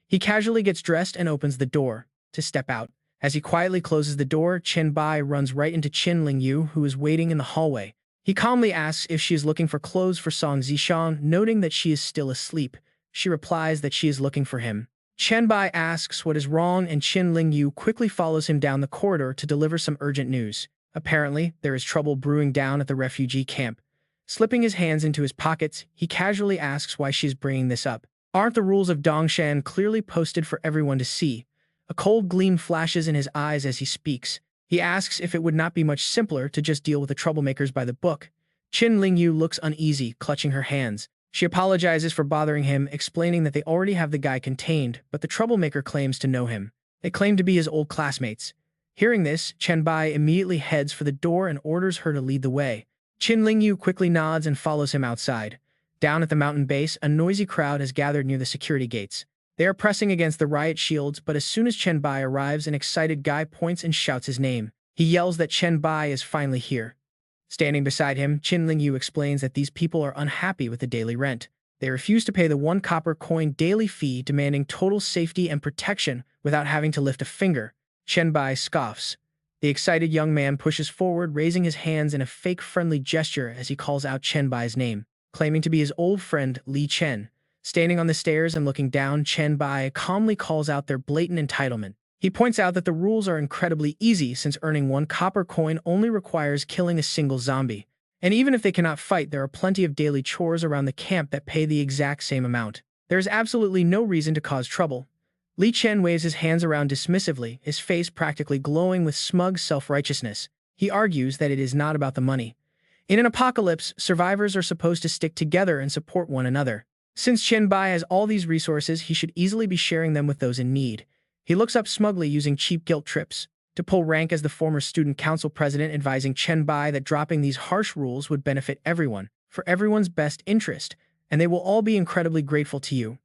Speaker 1: He casually gets dressed and opens the door to step out. As he quietly closes the door, Chen Bai runs right into Qin Lingyu, who is waiting in the hallway. He calmly asks if she is looking for clothes for Song Ziqiang, noting that she is still asleep. She replies that she is looking for him. Chen Bai asks what is wrong, and Qin Lingyu quickly follows him down the corridor to deliver some urgent news. Apparently, there is trouble brewing down at the refugee camp. Slipping his hands into his pockets, he casually asks why she is bringing this up. Aren't the rules of Dongshan clearly posted for everyone to see? A cold gleam flashes in his eyes as he speaks. He asks if it would not be much simpler to just deal with the troublemakers by the book. Qin Lingyu looks uneasy, clutching her hands. She apologizes for bothering him, explaining that they already have the guy contained, but the troublemaker claims to know him. They claim to be his old classmates. Hearing this, Chen Bai immediately heads for the door and orders her to lead the way. Qin Lingyu quickly nods and follows him outside. Down at the mountain base, a noisy crowd has gathered near the security gates. They are pressing against the riot shields, but as soon as Chen Bai arrives, an excited guy points and shouts his name. He yells that Chen Bai is finally here. Standing beside him, Qin Lingyu explains that these people are unhappy with the daily rent. They refuse to pay the 1 copper coin daily fee, demanding total safety and protection without having to lift a finger. Chen Bai scoffs. The excited young man pushes forward, raising his hands in a fake friendly gesture as he calls out Chen Bai's name, claiming to be his old friend Li Chen. Standing on the stairs and looking down, Chen Bai calmly calls out their blatant entitlement. He points out that the rules are incredibly easy, since earning 1 copper coin only requires killing a single zombie. And even if they cannot fight, there are plenty of daily chores around the camp that pay the exact same amount. There is absolutely no reason to cause trouble. Li Chen waves his hands around dismissively, his face practically glowing with smug self-righteousness. He argues that it is not about the money. In an apocalypse, survivors are supposed to stick together and support one another. Since Chen Bai has all these resources, he should easily be sharing them with those in need. He looks up smugly, using cheap guilt trips to pull rank as the former student council president, advising Chen Bai that dropping these harsh rules would benefit everyone, for everyone's best interest, and they will all be incredibly grateful to you.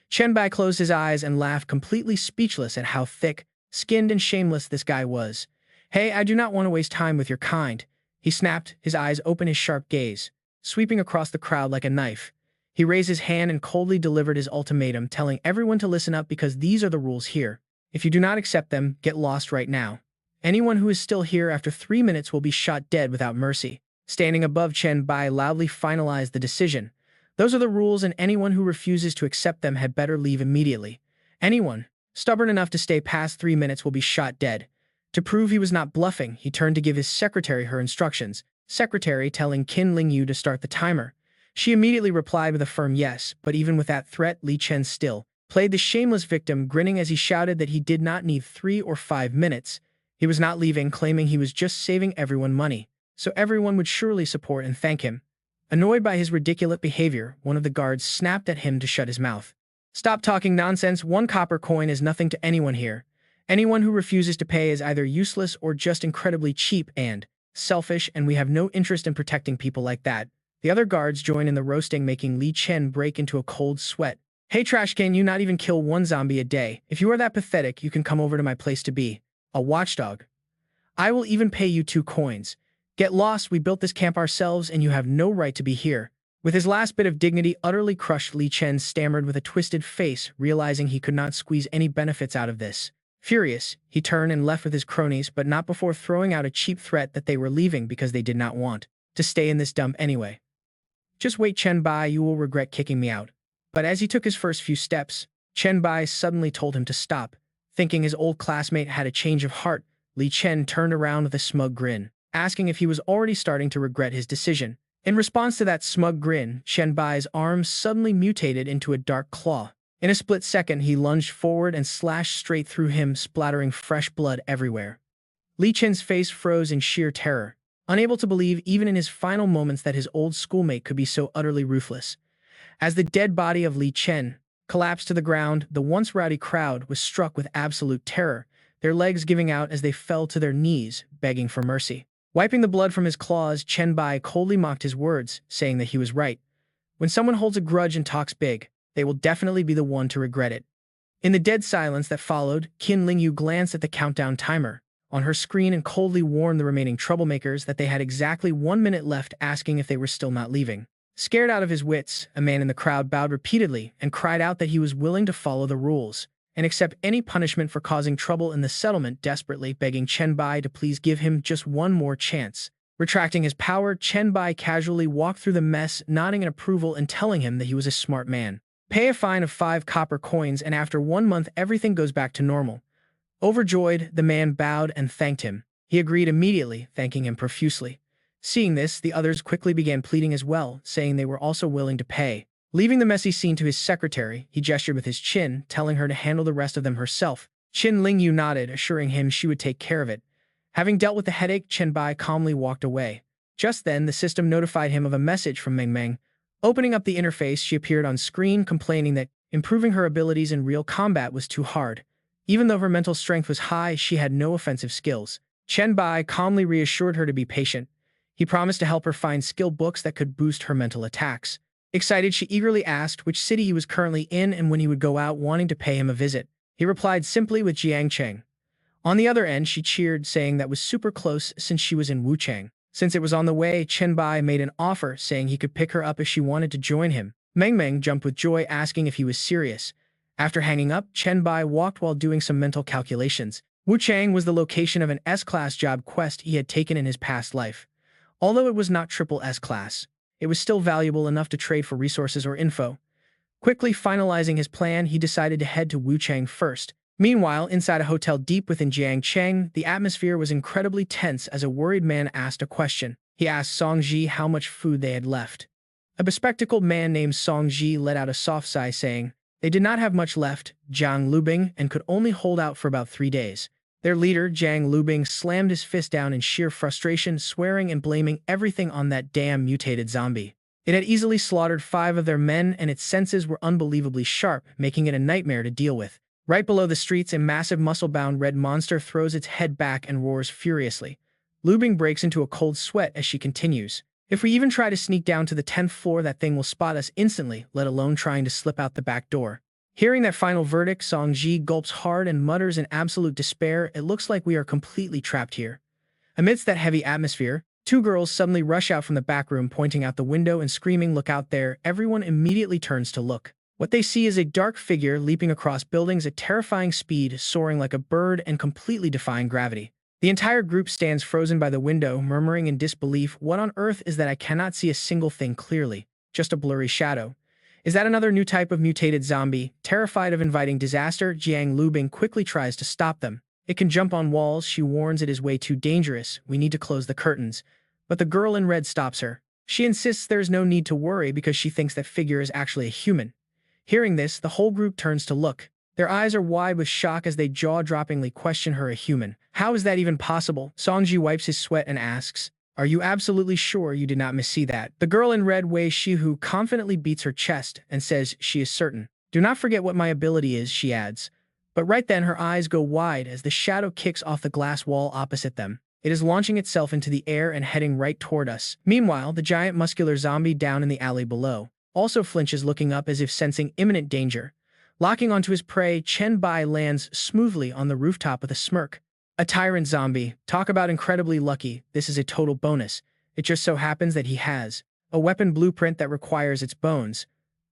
Speaker 1: Chen Bai closed his eyes and laughed, completely speechless at how thick-skinned and shameless this guy was. Hey, I do not want to waste time with your kind, he snapped, his eyes open, his sharp gaze sweeping across the crowd like a knife. He raised his hand and coldly delivered his ultimatum, telling everyone to listen up because these are the rules here. If you do not accept them, get lost right now. Anyone who is still here after 3 minutes will be shot dead without mercy. Standing above, Chen Bai loudly finalized the decision. Those are the rules, and anyone who refuses to accept them had better leave immediately. Anyone stubborn enough to stay past 3 minutes will be shot dead. To prove he was not bluffing, he turned to give his secretary her instructions. Secretary telling Qin Lingyu to start the timer. She immediately replied with a firm yes, but even with that threat, Li Chen still played the shameless victim, grinning as he shouted that he did not need 3 or 5 minutes. He was not leaving, claiming he was just saving everyone money, so everyone would surely support and thank him. Annoyed by his ridiculous behavior, one of the guards snapped at him to shut his mouth. Stop talking nonsense. 1 copper coin is nothing to anyone here. Anyone who refuses to pay is either useless or just incredibly cheap and selfish, and we have no interest in protecting people like that. The other guards join in the roasting, making Li Chen break into a cold sweat. Hey trash can, you not even kill 1 zombie a day? If you are that pathetic, you can come over to my place to be a watchdog. I will even pay you 2 coins. Get lost, we built this camp ourselves and you have no right to be here. With his last bit of dignity utterly crushed, Li Chen stammered with a twisted face, realizing he could not squeeze any benefits out of this. Furious, he turned and left with his cronies, but not before throwing out a cheap threat that they were leaving because they did not want to to stay in this dump anyway. Just wait, Chen Bai, you will regret kicking me out. But as he took his first few steps, Chen Bai suddenly told him to stop. Thinking his old classmate had a change of heart, Li Chen turned around with a smug grin, asking if he was already starting to regret his decision. In response to that smug grin, Chen Bai's arms suddenly mutated into a dark claw. In a split second, he lunged forward and slashed straight through him, splattering fresh blood everywhere. Li Chen's face froze in sheer terror, unable to believe even in his final moments that his old schoolmate could be so utterly ruthless. As the dead body of Li Chen collapsed to the ground, the once rowdy crowd was struck with absolute terror, their legs giving out as they fell to their knees, begging for mercy. Wiping the blood from his claws, Chen Bai coldly mocked his words, saying that he was right. When someone holds a grudge and talks big, they will definitely be the one to regret it. In the dead silence that followed, Qin Lingyu glanced at the countdown timer on her screen and coldly warned the remaining troublemakers that they had exactly 1 minute left, asking if they were still not leaving. Scared out of his wits, a man in the crowd bowed repeatedly and cried out that he was willing to follow the rules and accept any punishment for causing trouble in the settlement, desperately begging Chen Bai to please give him just one more chance. Retracting his power, Chen Bai casually walked through the mess, nodding in approval and telling him that he was a smart man. Pay a fine of 5 copper coins, and after 1 month everything goes back to normal. Overjoyed, the man bowed and thanked him. He agreed immediately, thanking him profusely. Seeing this, the others quickly began pleading as well, saying they were also willing to pay. Leaving the messy scene to his secretary, he gestured with his chin, telling her to handle the rest of them herself. Qin Lingyu nodded, assuring him she would take care of it. Having dealt with the headache, Chen Bai calmly walked away. Just then, the system notified him of a message from Meng Meng. Opening up the interface, she appeared on screen, complaining that improving her abilities in real combat was too hard. Even though her mental strength was high, she had no offensive skills. Chen Bai calmly reassured her to be patient. He promised to help her find skill books that could boost her mental attacks. Excited, she eagerly asked which city he was currently in and when he would go out, wanting to pay him a visit. He replied simply with Jiangcheng. On the other end, she cheered, saying that was super close since she was in Wuchang. Since it was on the way, Chen Bai made an offer, saying he could pick her up if she wanted to join him. Meng Meng jumped with joy, asking if he was serious. After hanging up, Chen Bai walked while doing some mental calculations. Wuchang was the location of an S-class job quest he had taken in his past life. Although it was not triple S-class, it was still valuable enough to trade for resources or info. Quickly finalizing his plan, he decided to head to Wuchang first. Meanwhile, inside a hotel deep within Jiangcheng, the atmosphere was incredibly tense as a worried man asked a question. He asked Songji how much food they had left. A bespectacled man named Songji let out a soft sigh, saying they did not have much left, Jiang Lubing, and could only hold out for about 3 days. Their leader, Jiang Lubing, slammed his fist down in sheer frustration, swearing and blaming everything on that damn mutated zombie. It had easily slaughtered 5 of their men, and its senses were unbelievably sharp, making it a nightmare to deal with. Right below the streets, a massive muscle-bound red monster throws its head back and roars furiously. Lubing breaks into a cold sweat as she continues. If we even try to sneak down to the 10th floor, that thing will spot us instantly, let alone trying to slip out the back door. Hearing that final verdict, Songji gulps hard and mutters in absolute despair, it looks like we are completely trapped here. Amidst that heavy atmosphere, 2 girls suddenly rush out from the back room, pointing out the window and screaming, "Look out there!" Everyone immediately turns to look. What they see is a dark figure leaping across buildings at terrifying speed, soaring like a bird and completely defying gravity. The entire group stands frozen by the window, murmuring in disbelief, "What on earth is that? I cannot see a single thing clearly. Just a blurry shadow. Is that another new type of mutated zombie?" Terrified of inviting disaster, Jiang Lubing quickly tries to stop them. "It can jump on walls," she warns. "It is way too dangerous. We need to close the curtains." But the girl in red stops her. She insists there is no need to worry because she thinks that figure is actually a human. Hearing this, the whole group turns to look. Their eyes are wide with shock as they jaw-droppingly question her, "A human? How is that even possible?" Songji wipes his sweat and asks, "Are you absolutely sure you did not missee that?" The girl in red, Wei Shihu, confidently beats her chest and says she is certain. "Do not forget what my ability is," she adds. But right then her eyes go wide as the shadow kicks off the glass wall opposite them. It is launching itself into the air and heading right toward us. Meanwhile, the giant muscular zombie down in the alley below also flinches, looking up as if sensing imminent danger. Locking onto his prey, Chen Bai lands smoothly on the rooftop with a smirk. A tyrant zombie. Talk about incredibly lucky. This is a total bonus. It just so happens that he has a weapon blueprint that requires its bones.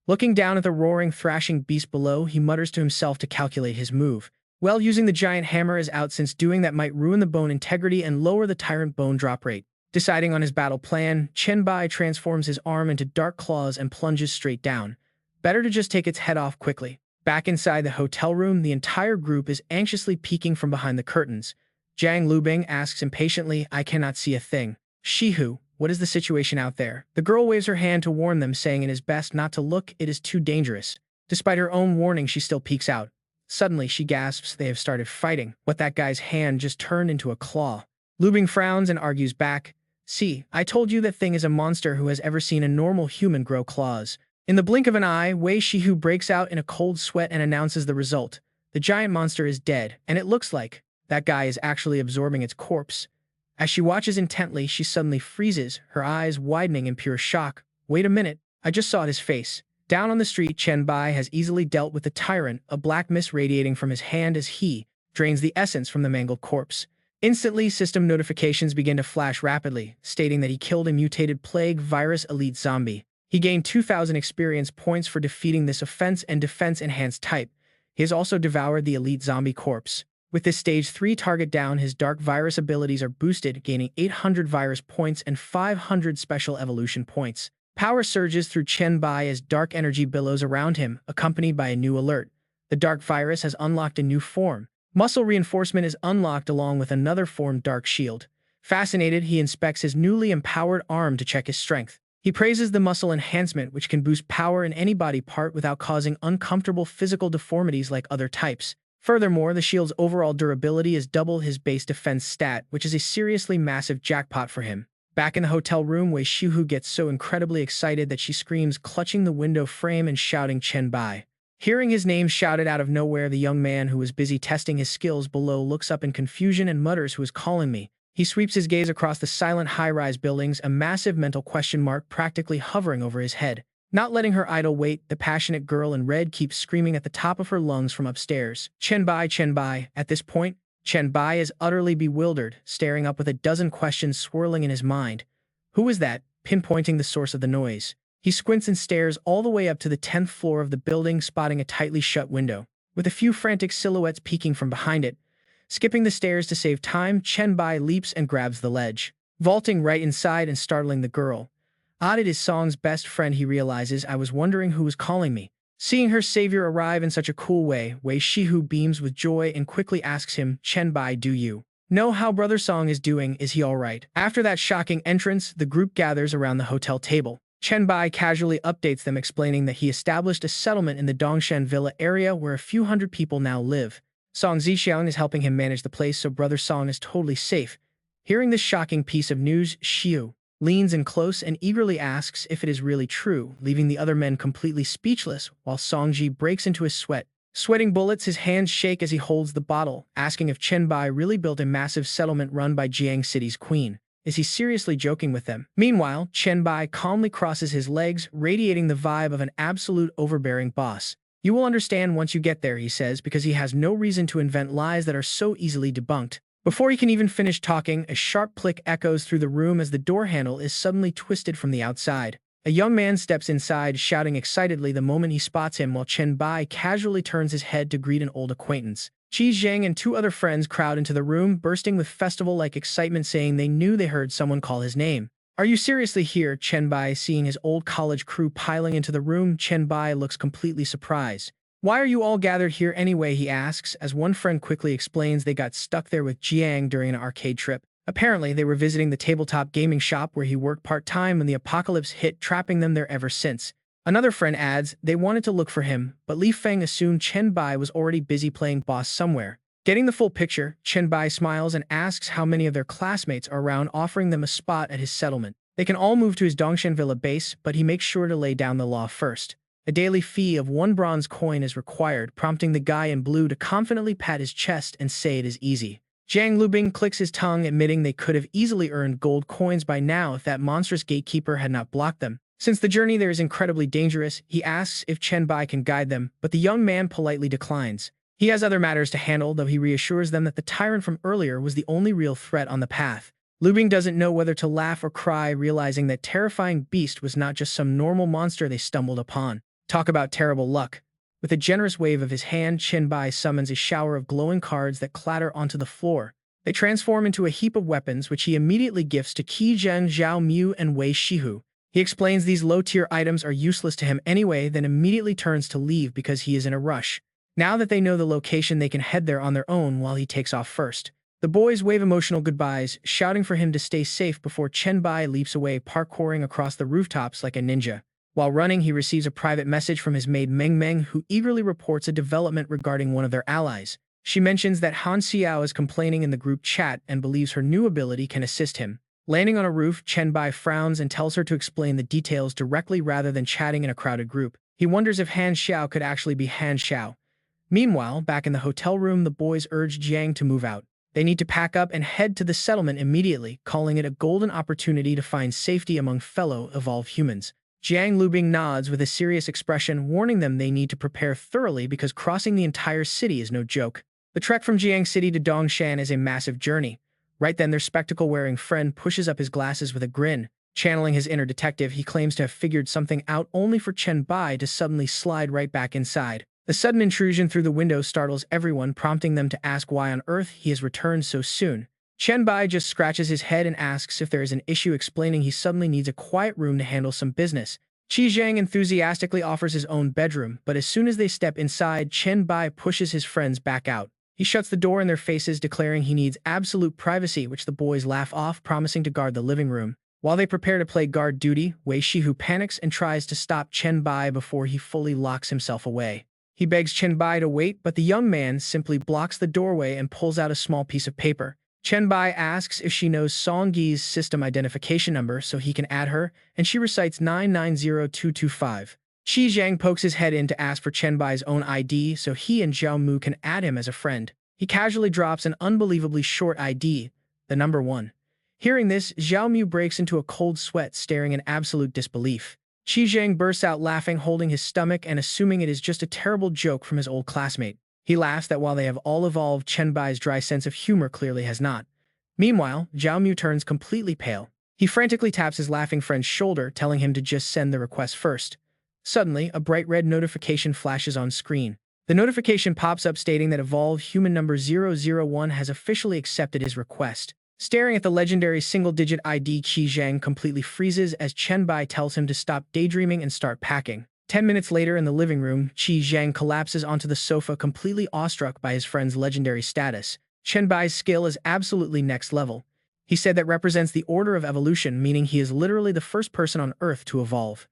Speaker 1: Looking down at the roaring, thrashing beast below, he mutters to himself to calculate his move. Well, using the giant hammer is out, since doing that might ruin the bone integrity and lower the tyrant bone drop rate. Deciding on his battle plan, Chen Bai transforms his arm into dark claws and plunges straight down. Better to just take its head off quickly. Back inside the hotel room, the entire group is anxiously peeking from behind the curtains. Jiang Lubing asks impatiently, "I cannot see a thing." "Shihu, what is the situation out there?" The girl waves her hand to warn them, saying it is best not to look, it is too dangerous. Despite her own warning, she still peeks out. Suddenly, she gasps, they have started fighting. What, that guy's hand just turned into a claw. Lubing frowns and argues back. "See, I told you that thing is a monster who has ever seen a normal human grow claws." In the blink of an eye, Wei Shihu breaks out in a cold sweat and announces the result. The giant monster is dead, and it looks like that guy is actually absorbing its corpse. As she watches intently, she suddenly freezes, her eyes widening in pure shock. "Wait a minute, I just saw his face." Down on the street, Chen Bai has easily dealt with the tyrant, a black mist radiating from his hand as he drains the essence from the mangled corpse. Instantly, system notifications begin to flash rapidly, stating that he killed a mutated plague virus elite zombie. He gained 2,000 experience points for defeating this offense and defense-enhanced type. He has also devoured the elite zombie corpse. With this stage 3 target down, his dark virus abilities are boosted, gaining 800 virus points and 500 special evolution points. Power surges through Chen Bai as dark energy billows around him, accompanied by a new alert. The dark virus has unlocked a new form. Muscle reinforcement is unlocked along with another form, dark shield. Fascinated, he inspects his newly empowered arm to check his strength. He praises the muscle enhancement, which can boost power in any body part without causing uncomfortable physical deformities like other types. Furthermore, the shield's overall durability is double his base defense stat, which is a seriously massive jackpot for him. Back in the hotel room, Wei Shihu gets so incredibly excited that she screams, clutching the window frame and shouting Chen Bai. Hearing his name shouted out of nowhere, the young man who was busy testing his skills below looks up in confusion and mutters, "Who is calling me?" He sweeps his gaze across the silent high-rise buildings, a massive mental question mark practically hovering over his head. Not letting her idle wait, the passionate girl in red keeps screaming at the top of her lungs from upstairs. Chen Bai, Chen Bai." At this point, Chen Bai is utterly bewildered, staring up with a dozen questions swirling in his mind. Who is that? Pinpointing the source of the noise. He squints and stares all the way up to the 10th floor of the building, spotting a tightly shut window, with a few frantic silhouettes peeking from behind it. Skipping the stairs to save time, Chen Bai leaps and grabs the ledge, vaulting right inside and startling the girl. Odd, it is Song's best friend, he realizes. "I was wondering who was calling me." Seeing her savior arrive in such a cool way, Wei Shihu beams with joy and quickly asks him, "Chen Bai, do you know how Brother Song is doing? Is he alright?" After that shocking entrance, the group gathers around the hotel table. Chen Bai casually updates them, explaining that he established a settlement in the Dongshan Villa area where a few hundred people now live. Song Zixiang is helping him manage the place, so Brother Song is totally safe. Hearing this shocking piece of news, Xiu leans in close and eagerly asks if it is really true, leaving the other men completely speechless, while Songji breaks into a sweat. Sweating bullets, his hands shake as he holds the bottle, asking if Chen Bai really built a massive settlement run by Jiang City's queen. Is he seriously joking with them? Meanwhile, Chen Bai calmly crosses his legs, radiating the vibe of an absolute overbearing boss. "You will understand once you get there," he says, because he has no reason to invent lies that are so easily debunked. Before he can even finish talking, a sharp click echoes through the room as the door handle is suddenly twisted from the outside. A young man steps inside, shouting excitedly the moment he spots him, while Chen Bai casually turns his head to greet an old acquaintance. Qi Zhang and two other friends crowd into the room, bursting with festival-like excitement, saying they knew they heard someone call his name. "Are you seriously here?" Chen Bai, seeing his old college crew piling into the room, Chen Bai looks completely surprised. "Why are you all gathered here anyway?" he asks, as one friend quickly explains they got stuck there with Jiang during an arcade trip. Apparently, they were visiting the tabletop gaming shop where he worked part-time when the apocalypse hit, trapping them there ever since. Another friend adds they wanted to look for him, but Li Feng assumed Chen Bai was already busy playing boss somewhere. Getting the full picture, Chen Bai smiles and asks how many of their classmates are around, offering them a spot at his settlement. They can all move to his Dongshan Villa base, but he makes sure to lay down the law first. A daily fee of 1 bronze coin is required, prompting the guy in blue to confidently pat his chest and say it is easy. Jiang Lubing clicks his tongue, admitting they could have easily earned gold coins by now if that monstrous gatekeeper had not blocked them. Since the journey there is incredibly dangerous, he asks if Chen Bai can guide them, but the young man politely declines. He has other matters to handle, though he reassures them that the tyrant from earlier was the only real threat on the path. Lubing doesn't know whether to laugh or cry, realizing that terrifying beast was not just some normal monster they stumbled upon. Talk about terrible luck. With a generous wave of his hand, Chen Bai summons a shower of glowing cards that clatter onto the floor. They transform into a heap of weapons, which he immediately gifts to Qi Zheng, Zhao Mu, and Wei Shihu. He explains these low-tier items are useless to him anyway, then immediately turns to leave because he is in a rush. Now that they know the location, they can head there on their own while he takes off first. The boys wave emotional goodbyes, shouting for him to stay safe before Chen Bai leaps away, parkouring across the rooftops like a ninja. While running, he receives a private message from his maid Meng Meng, who eagerly reports a development regarding one of their allies. She mentions that Han Xiao is complaining in the group chat and believes her new ability can assist him. Landing on a roof, Chen Bai frowns and tells her to explain the details directly rather than chatting in a crowded group. He wonders if Han Xiao could actually be Han Xiao. Meanwhile, back in the hotel room, the boys urge Jiang to move out. They need to pack up and head to the settlement immediately, calling it a golden opportunity to find safety among fellow evolved humans. Jiang Lubing nods with a serious expression, warning them they need to prepare thoroughly because crossing the entire city is no joke. The trek from Jiang City to Dongshan is a massive journey. Right then, their spectacle-wearing friend pushes up his glasses with a grin. Channeling his inner detective, he claims to have figured something out only for Chen Bai to suddenly slide right back inside. The sudden intrusion through the window startles everyone, prompting them to ask why on earth he has returned so soon. Chen Bai just scratches his head and asks if there is an issue, explaining he suddenly needs a quiet room to handle some business. Qi Zhang enthusiastically offers his own bedroom, but as soon as they step inside, Chen Bai pushes his friends back out. He shuts the door in their faces, declaring he needs absolute privacy, which the boys laugh off, promising to guard the living room. While they prepare to play guard duty, Wei Shihu panics and tries to stop Chen Bai before he fully locks himself away. He begs Chen Bai to wait, but the young man simply blocks the doorway and pulls out a small piece of paper. Chen Bai asks if she knows Song Yi's system identification number so he can add her, and she recites 990225. Qi Zhang pokes his head in to ask for Chen Bai's own ID so he and Zhao Mu can add him as a friend. He casually drops an unbelievably short ID, the number 1. Hearing this, Zhao Mu breaks into a cold sweat, staring in absolute disbelief. Qi Zhang bursts out laughing, holding his stomach and assuming it is just a terrible joke from his old classmate. He laughs that while they have all evolved, Chen Bai's dry sense of humor clearly has not. Meanwhile, Zhao Mu turns completely pale. He frantically taps his laughing friend's shoulder, telling him to just send the request first. Suddenly, a bright red notification flashes on screen. The notification pops up stating that evolved human number 001 has officially accepted his request. Staring at the legendary single-digit ID, Qi Zhang completely freezes as Chen Bai tells him to stop daydreaming and start packing. 10 minutes later in the living room, Qi Zhang collapses onto the sofa, completely awestruck by his friend's legendary status. Chen Bai's skill is absolutely next level. He said that represents the order of evolution, meaning he is literally the first person on Earth to evolve.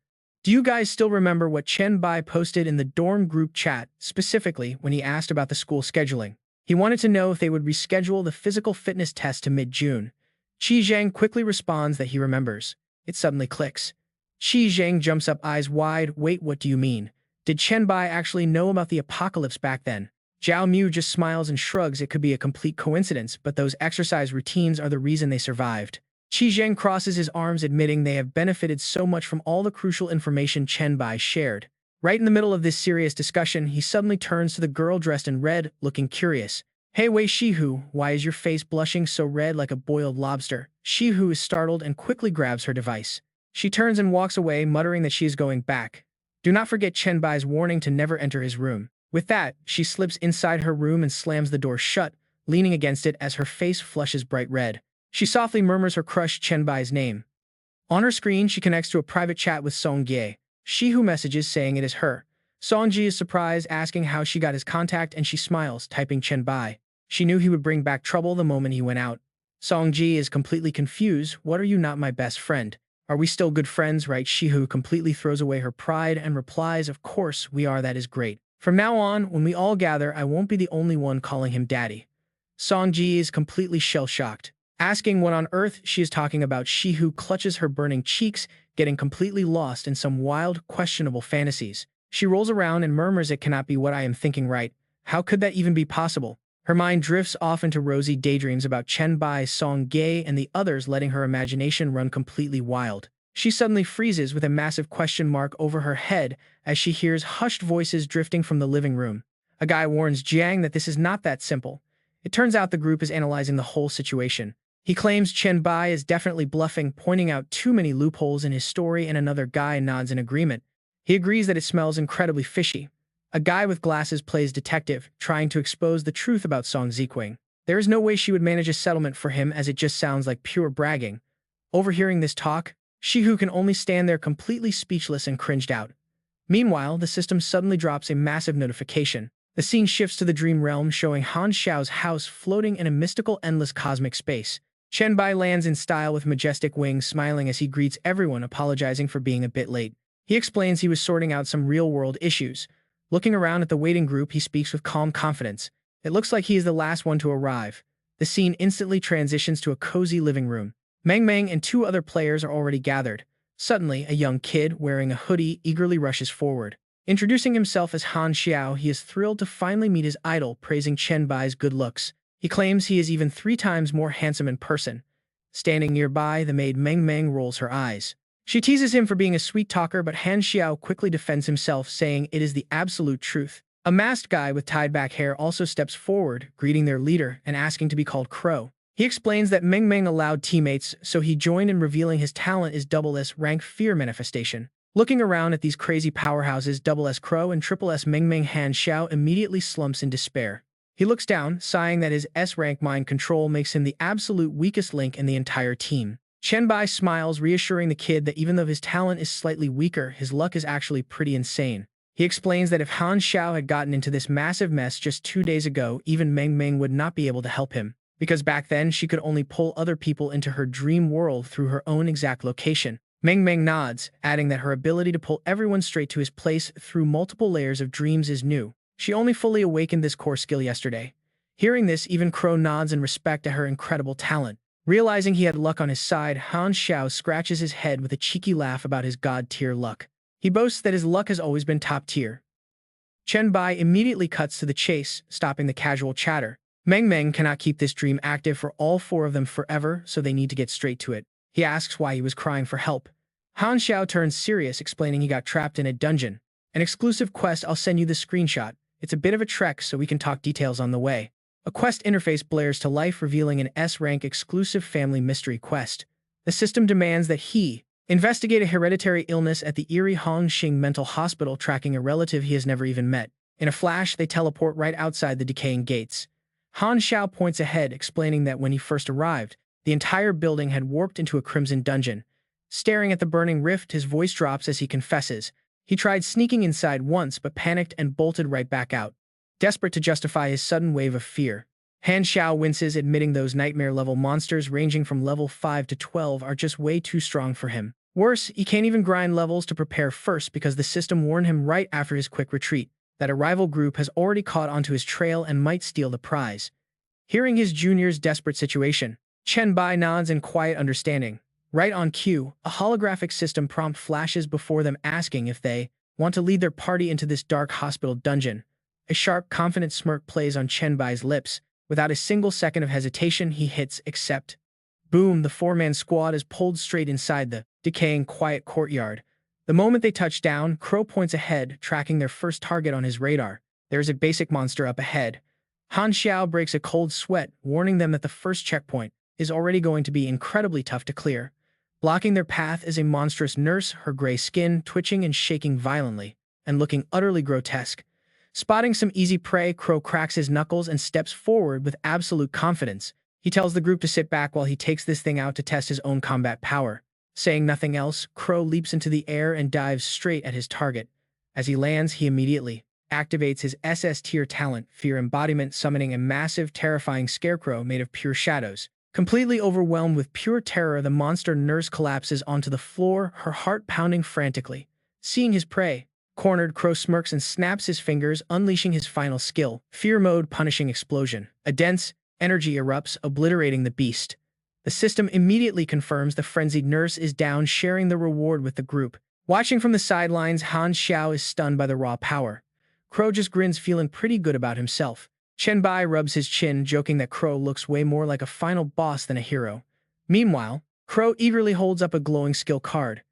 Speaker 1: Do you guys still remember what Chen Bai posted in the dorm group chat, specifically when he asked about the school scheduling? He wanted to know if they would reschedule the physical fitness test to mid-June. Qi Zhang quickly responds that he remembers. It suddenly clicks. Qi Zhang jumps up, eyes wide. Wait, what do you mean? Did Chen Bai actually know about the apocalypse back then? Zhao Mu just smiles and shrugs. It could be a complete coincidence, but those exercise routines are the reason they survived. Qi Zhang crosses his arms, admitting they have benefited so much from all the crucial information Chen Bai shared. Right in the middle of this serious discussion, he suddenly turns to the girl dressed in red, looking curious. Hey Wei Shihu, why is your face blushing so red like a boiled lobster? Shihu is startled and quickly grabs her device. She turns and walks away, muttering that she is going back. Do not forget Chen Bai's warning to never enter his room. With that, she slips inside her room and slams the door shut, leaning against it as her face flushes bright red. She softly murmurs her crush Chen Bai's name. On her screen, she connects to a private chat with Song Ye. Shihu messages saying it is her. Song Ji is surprised, asking how she got his contact, and she smiles, typing Chen Bai. She knew he would bring back trouble the moment he went out. Song Ji is completely confused. What, are you not my best friend? Are we still good friends, right? Shihu completely throws away her pride and replies, of course we are, that is great. From now on, when we all gather, I won't be the only one calling him daddy. Song Ji is completely shell-shocked. Asking what on earth she is talking about, Shihu clutches her burning cheeks, getting completely lost in some wild, questionable fantasies. She rolls around and murmurs, it cannot be what I am thinking, right? How could that even be possible? Her mind drifts off into rosy daydreams about Chen Bai, Song Ye, and the others, letting her imagination run completely wild. She suddenly freezes with a massive question mark over her head as she hears hushed voices drifting from the living room. A guy warns Jiang that this is not that simple. It turns out the group is analyzing the whole situation. He claims Chen Bai is definitely bluffing, pointing out too many loopholes in his story, and another guy nods in agreement. He agrees that it smells incredibly fishy. A guy with glasses plays detective, trying to expose the truth about Song Ziqing. There is no way she would manage a settlement for him, as it just sounds like pure bragging. Overhearing this talk, Shihu can only stand there completely speechless and cringed out. Meanwhile, the system suddenly drops a massive notification. The scene shifts to the dream realm, showing Han Xiao's house floating in a mystical, endless cosmic space. Chen Bai lands in style with majestic wings, smiling as he greets everyone, apologizing for being a bit late. He explains he was sorting out some real-world issues. Looking around at the waiting group, he speaks with calm confidence. It looks like he is the last one to arrive. The scene instantly transitions to a cozy living room. Meng Meng and two other players are already gathered. Suddenly, a young kid wearing a hoodie eagerly rushes forward. Introducing himself as Han Xiao, he is thrilled to finally meet his idol, praising Chen Bai's good looks. He claims he is even 3 times more handsome in person. Standing nearby, the maid Meng Meng rolls her eyes. She teases him for being a sweet talker, but Han Xiao quickly defends himself, saying it is the absolute truth. A masked guy with tied-back hair also steps forward, greeting their leader and asking to be called Crow. He explains that Meng Meng allowed teammates, so he joined in, revealing his talent is SSS-Rank fear manifestation. Looking around at these crazy powerhouses, SS Crow and SSS Meng Meng, Han Xiao immediately slumps in despair. He looks down, sighing that his S-Rank mind control makes him the absolute weakest link in the entire team. Chen Bai smiles, reassuring the kid that even though his talent is slightly weaker, his luck is actually pretty insane. He explains that if Han Xiao had gotten into this massive mess just 2 days ago, even Meng Meng would not be able to help him, because back then she could only pull other people into her dream world through her own exact location. Meng Meng nods, adding that her ability to pull everyone straight to his place through multiple layers of dreams is new. She only fully awakened this core skill yesterday. Hearing this, even Crow nods in respect at her incredible talent. Realizing he had luck on his side, Han Xiao scratches his head with a cheeky laugh about his god-tier luck. He boasts that his luck has always been top tier. Chen Bai immediately cuts to the chase, stopping the casual chatter. Meng Meng cannot keep this dream active for all 4 of them forever, so they need to get straight to it. He asks why he was crying for help. Han Xiao turns serious, explaining he got trapped in a dungeon. An exclusive quest, I'll send you the screenshot. It's a bit of a trek, so we can talk details on the way. A quest interface blares to life, revealing an S-Rank exclusive family mystery quest. The system demands that he investigate a hereditary illness at the eerie Hongxing mental hospital, tracking a relative he has never even met. In a flash, they teleport right outside the decaying gates. Han Xiao points ahead, explaining that when he first arrived, the entire building had warped into a crimson dungeon. Staring at the burning rift, his voice drops as he confesses. He tried sneaking inside once, but panicked and bolted right back out, desperate to justify his sudden wave of fear. Han Xiao winces, admitting those nightmare-level monsters ranging from level 5 to 12 are just way too strong for him. Worse, he can't even grind levels to prepare first because the system warned him right after his quick retreat that a rival group has already caught onto his trail and might steal the prize. Hearing his junior's desperate situation, Chen Bai nods in quiet understanding. Right on cue, a holographic system prompt flashes before them, asking if they want to lead their party into this dark hospital dungeon. A sharp, confident smirk plays on Chen Bai's lips. Without a single second of hesitation, he hits accept. Boom, the 4-man squad is pulled straight inside the decaying, quiet courtyard. The moment they touch down, Crow points ahead, tracking their first target on his radar. There is a basic monster up ahead. Han Xiao breaks a cold sweat, warning them that the first checkpoint is already going to be incredibly tough to clear. Blocking their path is a monstrous nurse, her gray skin twitching and shaking violently, and looking utterly grotesque. Spotting some easy prey, Crow cracks his knuckles and steps forward with absolute confidence. He tells the group to sit back while he takes this thing out to test his own combat power. Saying nothing else, Crow leaps into the air and dives straight at his target. As he lands, he immediately activates his SS tier talent, Fear Embodiment, summoning a massive, terrifying scarecrow made of pure shadows. Completely overwhelmed with pure terror, the monster nurse collapses onto the floor, her heart pounding frantically. Seeing his prey cornered, Crow smirks and snaps his fingers, unleashing his final skill, Fear Mode Punishing Explosion. A dense energy erupts, obliterating the beast. The system immediately confirms the frenzied nurse is down, sharing the reward with the group. Watching from the sidelines, Han Xiao is stunned by the raw power. Crow just grins, feeling pretty good about himself. Chen Bai rubs his chin, joking that Crow looks way more like a final boss than a hero. Meanwhile, Crow eagerly holds up a glowing skill card.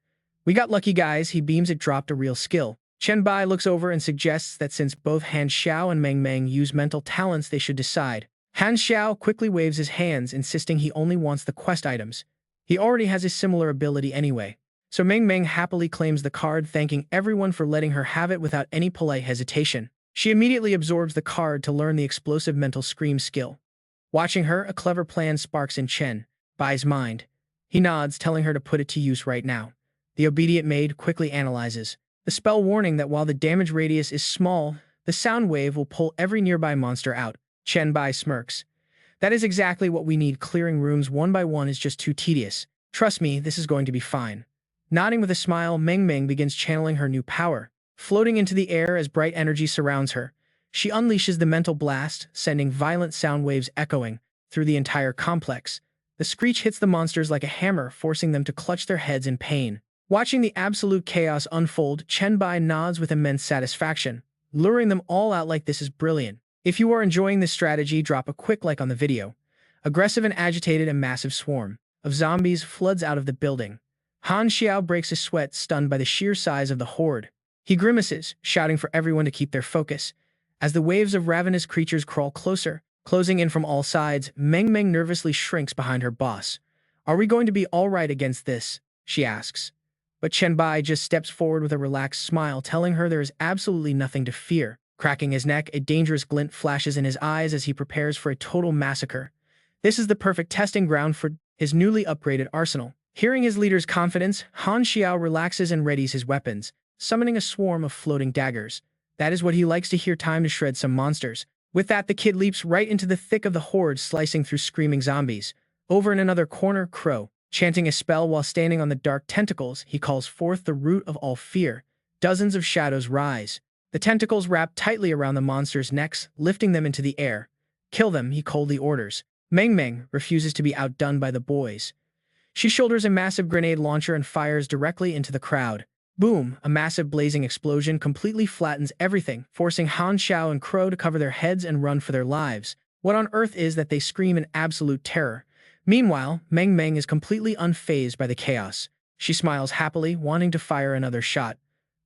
Speaker 1: We got lucky, guys, he beams. It dropped a real skill. Chen Bai looks over and suggests that since both Han Xiao and Meng Meng use mental talents, they should decide. Han Xiao quickly waves his hands, insisting he only wants the quest items. He already has a similar ability anyway. So Meng Meng happily claims the card, thanking everyone for letting her have it without any polite hesitation. She immediately absorbs the card to learn the explosive mental scream skill. Watching her, a clever plan sparks in Chen Bai's mind. He nods, telling her to put it to use right now. The obedient maid quickly analyzes the spell, warning that while the damage radius is small, the sound wave will pull every nearby monster out. Chen Bai smirks. That is exactly what we need. Clearing rooms one by one is just too tedious. Trust me, this is going to be fine. Nodding with a smile, Meng Meng begins channeling her new power. Floating into the air as bright energy surrounds her, she unleashes the mental blast, sending violent sound waves echoing through the entire complex. The screech hits the monsters like a hammer, forcing them to clutch their heads in pain. Watching the absolute chaos unfold, Chen Bai nods with immense satisfaction, luring them all out like this is brilliant. If you are enjoying this strategy, drop a quick like on the video. Aggressive and agitated, a massive swarm of zombies floods out of the building. Han Xiao breaks a sweat, stunned by the sheer size of the horde. He grimaces, shouting for everyone to keep their focus. As the waves of ravenous creatures crawl closer, closing in from all sides, Meng Meng nervously shrinks behind her boss. Are we going to be all right against this? She asks. But Chen Bai just steps forward with a relaxed smile, telling her there is absolutely nothing to fear. Cracking his neck, a dangerous glint flashes in his eyes as he prepares for a total massacre. This is the perfect testing ground for his newly upgraded arsenal. Hearing his leader's confidence, Han Xiao relaxes and readies his weapons, summoning a swarm of floating daggers. That is what he likes to hear. Time to shred some monsters. With that, the kid leaps right into the thick of the horde, slicing through screaming zombies. Over in another corner, Crow, chanting a spell while standing on the dark tentacles, he calls forth the root of all fear. Dozens of shadows rise. The tentacles wrap tightly around the monsters' necks, lifting them into the air. Kill them, he coldly orders. Meng Meng refuses to be outdone by the boys. She shoulders a massive grenade launcher and fires directly into the crowd. Boom! A massive blazing explosion completely flattens everything, forcing Han Xiao and Crow to cover their heads and run for their lives. What on earth is that? They scream in absolute terror. Meanwhile, Meng Meng is completely unfazed by the chaos. She smiles happily, wanting to fire another shot.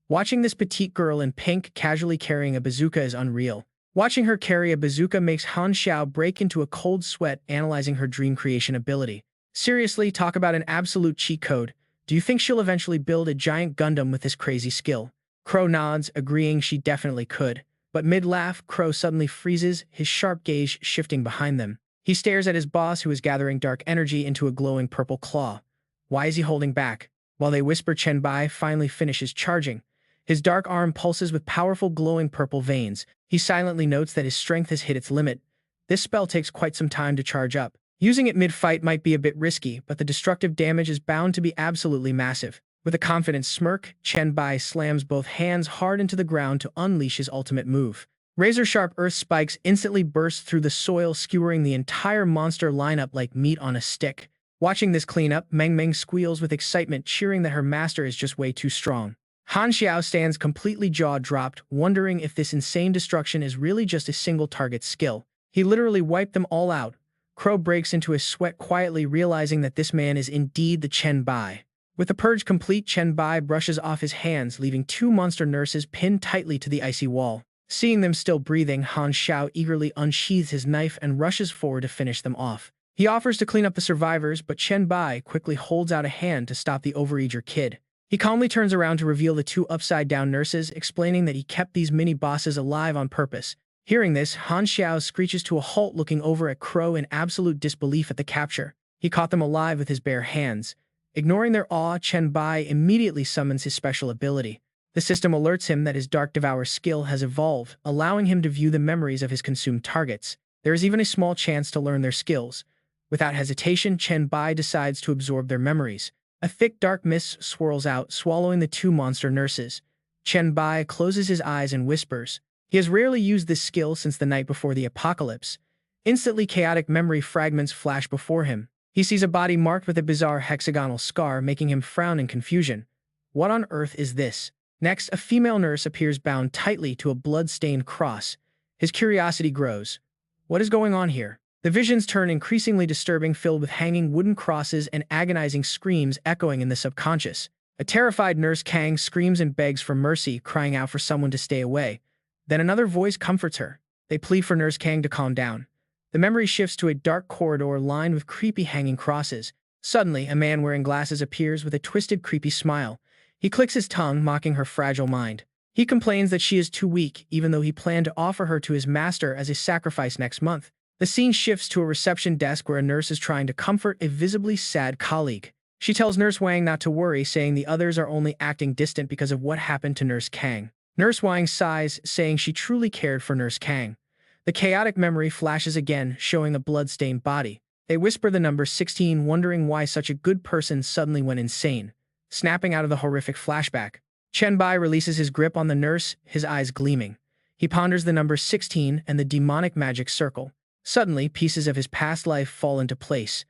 Speaker 1: Watching this petite girl in pink casually carrying a bazooka is unreal. Watching her carry a bazooka makes Han Xiao break into a cold sweat, analyzing her dream creation ability. Seriously, talk about an absolute cheat code. Do you think she'll eventually build a giant Gundam with this crazy skill? Crow nods, agreeing she definitely could. But mid-laugh, Crow suddenly freezes, his sharp gaze shifting behind them. He stares at his boss, who is gathering dark energy into a glowing purple claw. Why is he holding back? While they whisper, Chen Bai finally finishes charging. His dark arm pulses with powerful glowing purple veins. He silently notes that his strength has hit its limit. This spell takes quite some time to charge up. Using it mid-fight might be a bit risky, but the destructive damage is bound to be absolutely massive. With a confident smirk, Chen Bai slams both hands hard into the ground to unleash his ultimate move. Razor-sharp earth spikes instantly burst through the soil, skewering the entire monster lineup like meat on a stick. Watching this cleanup, Meng Meng squeals with excitement, cheering that her master is just way too strong. Han Xiao stands completely jaw-dropped, wondering if this insane destruction is really just a single-target skill. He literally wiped them all out. Crow breaks into a sweat, quietly realizing that this man is indeed the Chen Bai. With the purge complete, Chen Bai brushes off his hands, leaving two monster nurses pinned tightly to the icy wall. Seeing them still breathing, Han Xiao eagerly unsheathes his knife and rushes forward to finish them off. He offers to clean up the survivors, but Chen Bai quickly holds out a hand to stop the overeager kid. He calmly turns around to reveal the two upside-down nurses, explaining that he kept these mini-bosses alive on purpose. Hearing this, Han Xiao screeches to a halt, looking over at Crow in absolute disbelief at the capture. He caught them alive with his bare hands. Ignoring their awe, Chen Bai immediately summons his special ability. The system alerts him that his Dark Devour skill has evolved, allowing him to view the memories of his consumed targets. There is even a small chance to learn their skills. Without hesitation, Chen Bai decides to absorb their memories. A thick dark mist swirls out, swallowing the two monster nurses. Chen Bai closes his eyes and whispers. He has rarely used this skill since the night before the apocalypse. Instantly, chaotic memory fragments flash before him. He sees a body marked with a bizarre hexagonal scar, making him frown in confusion. What on earth is this? Next, a female nurse appears, bound tightly to a blood-stained cross. His curiosity grows. What is going on here? The visions turn increasingly disturbing, filled with hanging wooden crosses and agonizing screams echoing in the subconscious. A terrified Nurse Kang screams and begs for mercy, crying out for someone to stay away. Then another voice comforts her. They plead for Nurse Kang to calm down. The memory shifts to a dark corridor lined with creepy hanging crosses. Suddenly, a man wearing glasses appears with a twisted, creepy smile. He clicks his tongue, mocking her fragile mind. He complains that she is too weak, even though he planned to offer her to his master as a sacrifice next month. The scene shifts to a reception desk where a nurse is trying to comfort a visibly sad colleague. She tells Nurse Wang not to worry, saying the others are only acting distant because of what happened to Nurse Kang. Nurse Wang sighs, saying she truly cared for Nurse Kang. The chaotic memory flashes again, showing a blood-stained body. They whisper the number 16, wondering why such a good person suddenly went insane, snapping out of the horrific flashback. Chen Bai releases his grip on the nurse, his eyes gleaming. He ponders the number 16 and the demonic magic circle. Suddenly, pieces of his past life fall into place.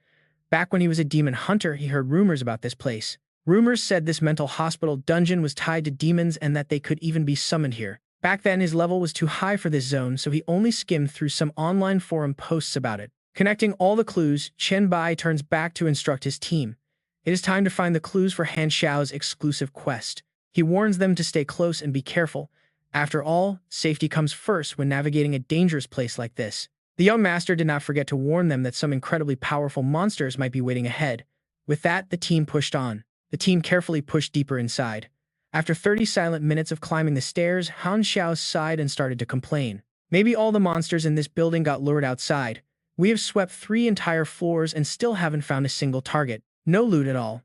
Speaker 1: Back when he was a demon hunter, he heard rumors about this place. Rumors said this mental hospital dungeon was tied to demons and that they could even be summoned here. Back then, his level was too high for this zone, so he only skimmed through some online forum posts about it. Connecting all the clues, Chen Bai turns back to instruct his team. It is time to find the clues for Han Xiao's exclusive quest. He warns them to stay close and be careful. After all, safety comes first when navigating a dangerous place like this. The young master did not forget to warn them that some incredibly powerful monsters might be waiting ahead. With that, the team pushed on. The team carefully pushed deeper inside. After 30 silent minutes of climbing the stairs, Han Xiao sighed and started to complain. Maybe all the monsters in this building got lured outside. We have swept 3 entire floors and still haven't found a single target. No loot at all.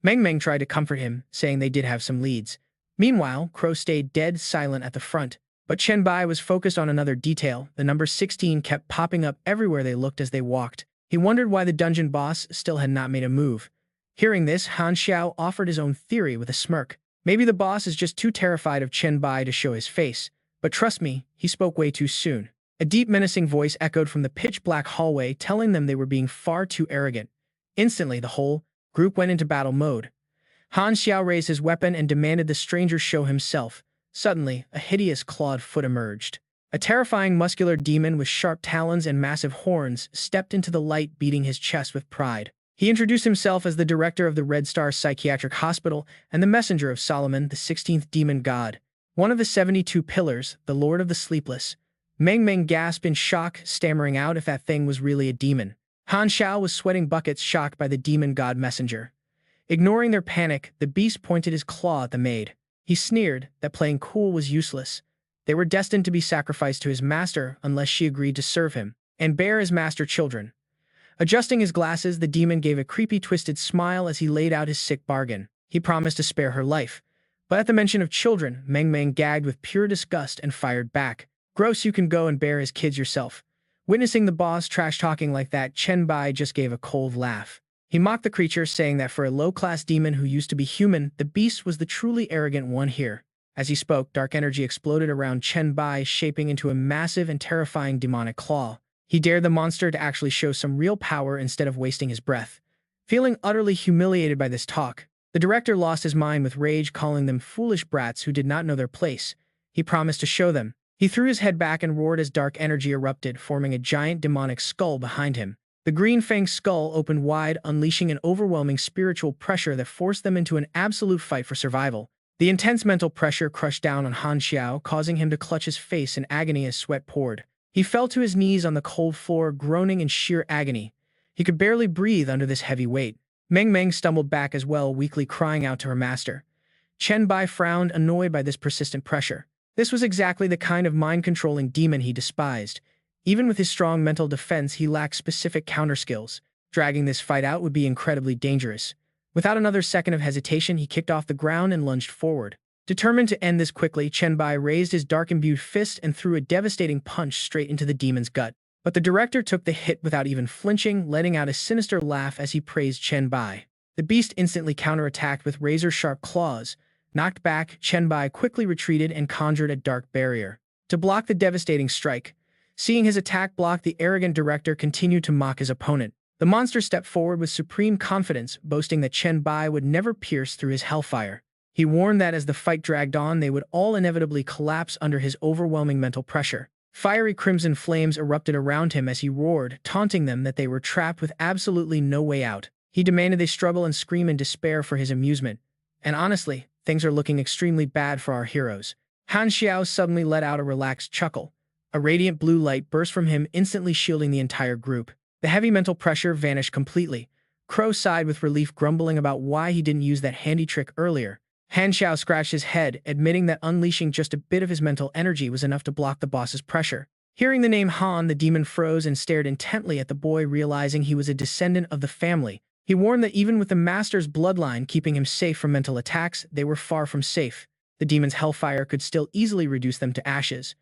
Speaker 1: Meng Meng tried to comfort him, saying they did have some leads. Meanwhile, Crow stayed dead silent at the front. But Chen Bai was focused on another detail. The number 16 kept popping up everywhere they looked as they walked. He wondered why the dungeon boss still had not made a move. Hearing this, Han Xiao offered his own theory with a smirk. Maybe the boss is just too terrified of Chen Bai to show his face. But trust me, he spoke way too soon. A deep menacing voice echoed from the pitch-black hallway, telling them they were being far too arrogant. Instantly, the whole group went into battle mode. Han Xiao raised his weapon and demanded the stranger show himself. Suddenly, a hideous clawed foot emerged. A terrifying muscular demon with sharp talons and massive horns stepped into the light, beating his chest with pride. He introduced himself as the director of the Red Star Psychiatric Hospital and the messenger of Solomon, the 16th demon god. One of the 72 pillars, the Lord of the Sleepless. Meng Meng gasped in shock, stammering out if that thing was really a demon. Han Xiao was sweating buckets, shocked by the demon god messenger. Ignoring their panic, the beast pointed his claw at the maid. He sneered that playing cool was useless. They were destined to be sacrificed to his master unless she agreed to serve him and bear his master children. Adjusting his glasses, the demon gave a creepy, twisted smile as he laid out his sick bargain. He promised to spare her life. But at the mention of children, Meng Meng gagged with pure disgust and fired back. Gross, you can go and bear his kids yourself. Witnessing the boss trash-talking like that, Chen Bai just gave a cold laugh. He mocked the creature, saying that for a low-class demon who used to be human, the beast was the truly arrogant one here. As he spoke, dark energy exploded around Chen Bai, shaping into a massive and terrifying demonic claw. He dared the monster to actually show some real power instead of wasting his breath. Feeling utterly humiliated by this talk, the director lost his mind with rage, calling them foolish brats who did not know their place. He promised to show them. He threw his head back and roared as dark energy erupted, forming a giant demonic skull behind him. The green-fanged skull opened wide, unleashing an overwhelming spiritual pressure that forced them into an absolute fight for survival. The intense mental pressure crushed down on Han Xiao, causing him to clutch his face in agony as sweat poured. He fell to his knees on the cold floor, groaning in sheer agony. He could barely breathe under this heavy weight. Meng Meng stumbled back as well, weakly crying out to her master. Chen Bai frowned, annoyed by this persistent pressure. This was exactly the kind of mind-controlling demon he despised. Even with his strong mental defense, he lacked specific counter-skills. Dragging this fight out would be incredibly dangerous. Without another second of hesitation, he kicked off the ground and lunged forward. Determined to end this quickly, Chen Bai raised his dark-imbued fist and threw a devastating punch straight into the demon's gut. But the director took the hit without even flinching, letting out a sinister laugh as he praised Chen Bai. The beast instantly counterattacked with razor-sharp claws. Knocked back, Chen Bai quickly retreated and conjured a dark barrier to block the devastating strike. Seeing his attack blocked, the arrogant director continued to mock his opponent. The monster stepped forward with supreme confidence, boasting that Chen Bai would never pierce through his hellfire. He warned that as the fight dragged on, they would all inevitably collapse under his overwhelming mental pressure. Fiery crimson flames erupted around him as he roared, taunting them that they were trapped with absolutely no way out. He demanded they struggle and scream in despair for his amusement. And honestly, things are looking extremely bad for our heroes. Han Xiao suddenly let out a relaxed chuckle. A radiant blue light burst from him, instantly shielding the entire group. The heavy mental pressure vanished completely. Crow sighed with relief, grumbling about why he didn't use that handy trick earlier. Han Xiao scratched his head, admitting that unleashing just a bit of his mental energy was enough to block the boss's pressure. Hearing the name Han, the demon froze and stared intently at the boy, realizing he was a descendant of the family. He warned that even with the master's bloodline keeping him safe from mental attacks, they were far from safe. The demon's hellfire could still easily reduce them to ashes.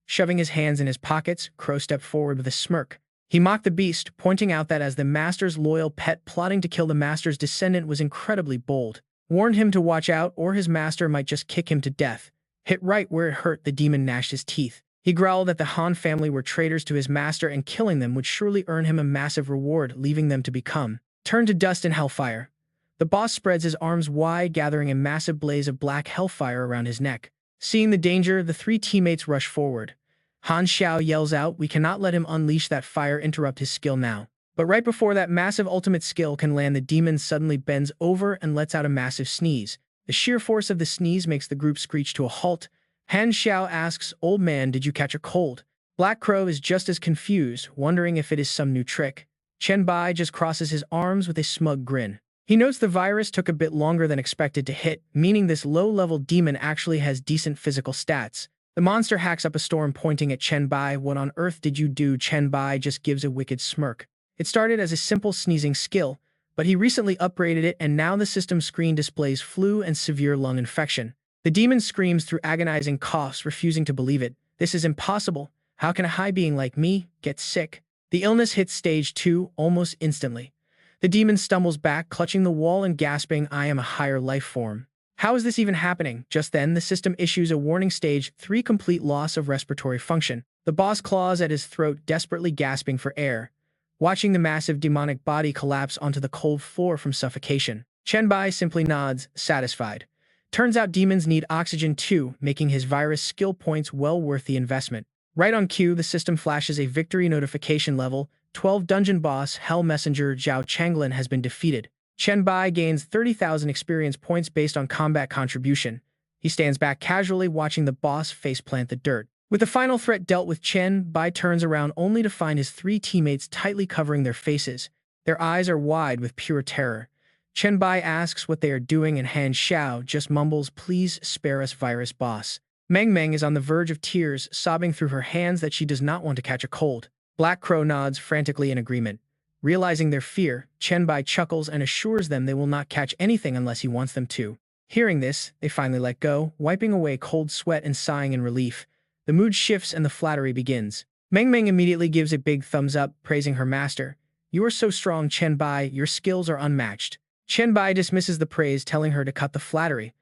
Speaker 1: Shoving his hands in his pockets, Crow stepped forward with a smirk. He mocked the beast, pointing out that as the master's loyal pet, plotting to kill the master's descendant was incredibly bold. Warned him to watch out, or his master might just kick him to death. Hit right where it hurt, the demon gnashed his teeth. He growled that the Han family were traitors to his master and killing them would surely earn him a massive reward, leaving them to become turned to dust in hellfire. The boss spreads his arms wide, gathering a massive blaze of black hellfire around his neck. Seeing the danger, the three teammates rush forward. Han Xiao yells out, "We cannot let him unleash that fire, interrupt his skill now." But right before that massive ultimate skill can land, the demon suddenly bends over and lets out a massive sneeze. The sheer force of the sneeze makes the group screech to a halt. Han Xiao asks, "Old man, did you catch a cold?" Black Crow is just as confused, wondering if it is some new trick. Chen Bai just crosses his arms with a smug grin. He notes the virus took a bit longer than expected to hit, meaning this low-level demon actually has decent physical stats. The monster hacks up a storm, pointing at Chen Bai. "What on earth did you do?" Chen Bai just gives a wicked smirk. It started as a simple sneezing skill, but he recently upgraded it and now the system screen displays flu and severe lung infection. The demon screams through agonizing coughs, refusing to believe it. "This is impossible. How can a high being like me get sick?" The illness hits stage 2 almost instantly. The demon stumbles back, clutching the wall and gasping, "I am a higher life form. How is this even happening?" Just then, the system issues a warning: stage 3 complete loss of respiratory function. The boss claws at his throat, desperately gasping for air, watching the massive demonic body collapse onto the cold floor from suffocation. Chen Bai simply nods, satisfied. Turns out demons need oxygen too, making his virus skill points well worth the investment. Right on cue, the system flashes a victory notification: level 12 dungeon boss Hell Messenger Zhao Changlin has been defeated. Chen Bai gains 30,000 experience points based on combat contribution. He stands back casually, watching the boss faceplant the dirt. With the final threat dealt with, Chen Bai turns around only to find his three teammates tightly covering their faces. Their eyes are wide with pure terror. Chen Bai asks what they are doing and Han Xiao just mumbles, "Please spare us, virus boss." Meng Meng is on the verge of tears, sobbing through her hands that she does not want to catch a cold. Black Crow nods frantically in agreement. Realizing their fear, Chen Bai chuckles and assures them they will not catch anything unless he wants them to. Hearing this, they finally let go, wiping away cold sweat and sighing in relief. The mood shifts and the flattery begins. Meng Meng immediately gives a big thumbs up, praising her master. "You are so strong, Chen Bai. Your skills are unmatched." Chen Bai dismisses the praise, telling her to cut the flattery.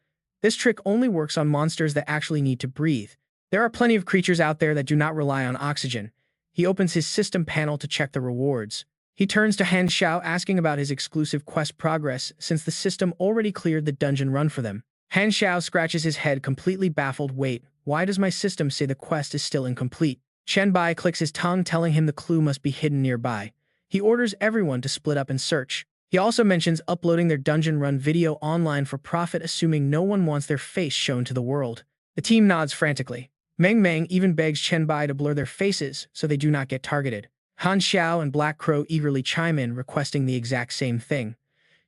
Speaker 1: This trick only works on monsters that actually need to breathe. There are plenty of creatures out there that do not rely on oxygen. He opens his system panel to check the rewards. He turns to Han Xiao, asking about his exclusive quest progress, since the system already cleared the dungeon run for them. Han Xiao scratches his head, completely baffled. "Wait, why does my system say the quest is still incomplete?" Chen Bai clicks his tongue, telling him the clue must be hidden nearby. He orders everyone to split up and search. He also mentions uploading their dungeon run video online for profit, assuming no one wants their face shown to the world. The team nods frantically. Meng Meng even begs Chen Bai to blur their faces so they do not get targeted. Han Xiao and Black Crow eagerly chime in, requesting the exact same thing.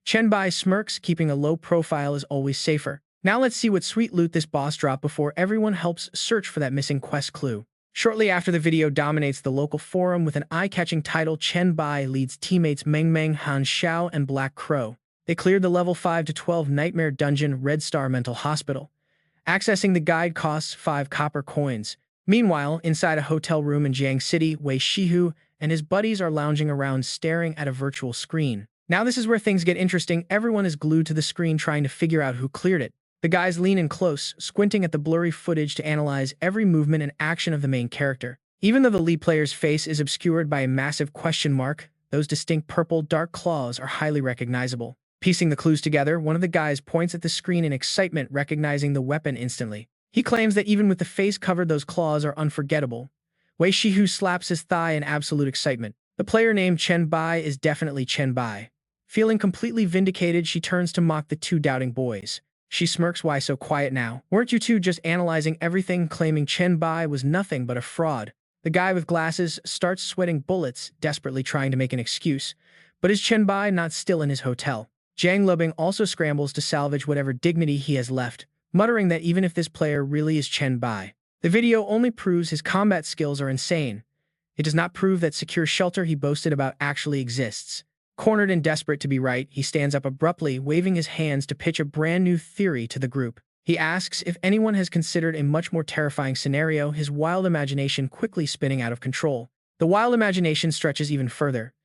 Speaker 1: Chen Bai smirks, keeping a low profile is always safer. Now let's see what sweet loot this boss dropped before everyone helps search for that missing quest clue. Shortly after, the video dominates the local forum with an eye-catching title: Chen Bai leads teammates Meng Meng, Han Xiao, and Black Crow. They cleared the level 5 to 12 Nightmare Dungeon, Red Star Mental Hospital. Accessing the guide costs 5 copper coins. Meanwhile, inside a hotel room in Jiang City, Wei Shihu and his buddies are lounging around staring at a virtual screen. Now this is where things get interesting. Everyone is glued to the screen trying to figure out who cleared it. The guys lean in close, squinting at the blurry footage to analyze every movement and action of the main character. Even though the lead player's face is obscured by a massive question mark, those distinct purple dark claws are highly recognizable. Piecing the clues together, one of the guys points at the screen in excitement, recognizing the weapon instantly. He claims that even with the face covered, those claws are unforgettable. Wei Shihu slaps his thigh in absolute excitement. The player named Chen Bai is definitely Chen Bai. Feeling completely vindicated, she turns to mock the two doubting boys. She smirks, "Why so quiet now? Weren't you two just analyzing everything?" Claiming Chen Bai was nothing but a fraud. The guy with glasses starts sweating bullets, desperately trying to make an excuse. But is Chen Bai not still in his hotel? Zhang Lubing also scrambles to salvage whatever dignity he has left, muttering that even if this player really is Chen Bai, The video only proves his combat skills are insane. It does not prove that secure shelter he boasted about actually exists. Cornered and desperate to be right, he stands up abruptly, waving his hands to pitch a brand new theory to the group. He asks if anyone has considered a much more terrifying scenario, his wild imagination quickly spinning out of control. The wild imagination stretches even further.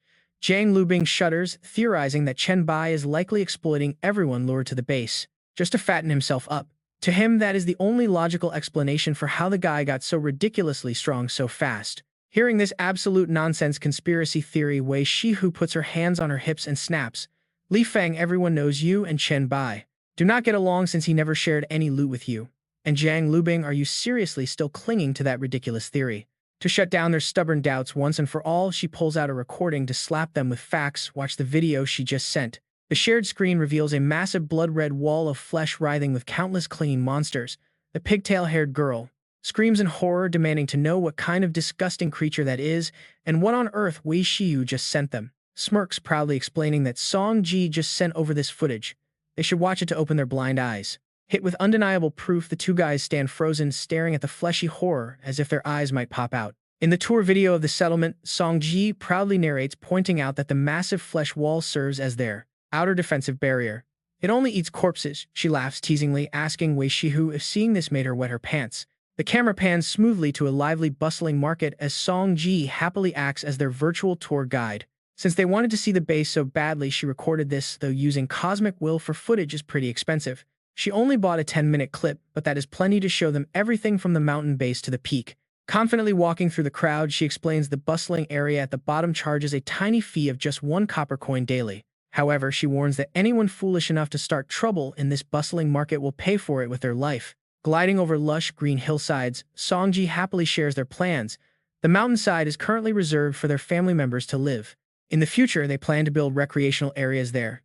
Speaker 1: Jiang Lubing shudders, theorizing that Chen Bai is likely exploiting everyone lured to the base, just to fatten himself up. To him, that is the only logical explanation for how the guy got so ridiculously strong so fast. Hearing this absolute nonsense conspiracy theory, Wei Shihu puts her hands on her hips and snaps. Li Feng, everyone knows you and Chen Bai do not get along since he never shared any loot with you. And Jiang Lubing, are you seriously still clinging to that ridiculous theory? To shut down their stubborn doubts once and for all, she pulls out a recording to slap them with facts. Watch the video she just sent. The shared screen reveals a massive blood-red wall of flesh writhing with countless clinging monsters. The pigtail-haired girl screams in horror, demanding to know what kind of disgusting creature that is and what on earth Wei Shiyu just sent them. Smirks, proudly explaining that Song Ji just sent over this footage. They should watch it to open their blind eyes. Hit with undeniable proof, the two guys stand frozen, staring at the fleshy horror as if their eyes might pop out. In the tour video of the settlement, Song Ji proudly narrates, pointing out that the massive flesh wall serves as their outer defensive barrier. It only eats corpses, she laughs teasingly, asking Wei Shihu if seeing this made her wet her pants. The camera pans smoothly to a lively, bustling market as Song Ji happily acts as their virtual tour guide. Since they wanted to see the base so badly, she recorded this, though using cosmic will for footage is pretty expensive. She only bought a 10-minute clip, but that is plenty to show them everything from the mountain base to the peak. Confidently walking through the crowd, she explains the bustling area at the bottom charges a tiny fee of just 1 copper coin daily. However, she warns that anyone foolish enough to start trouble in this bustling market will pay for it with their life. Gliding over lush green hillsides, Songji happily shares their plans. The mountainside is currently reserved for their family members to live. In the future, they plan to build recreational areas there.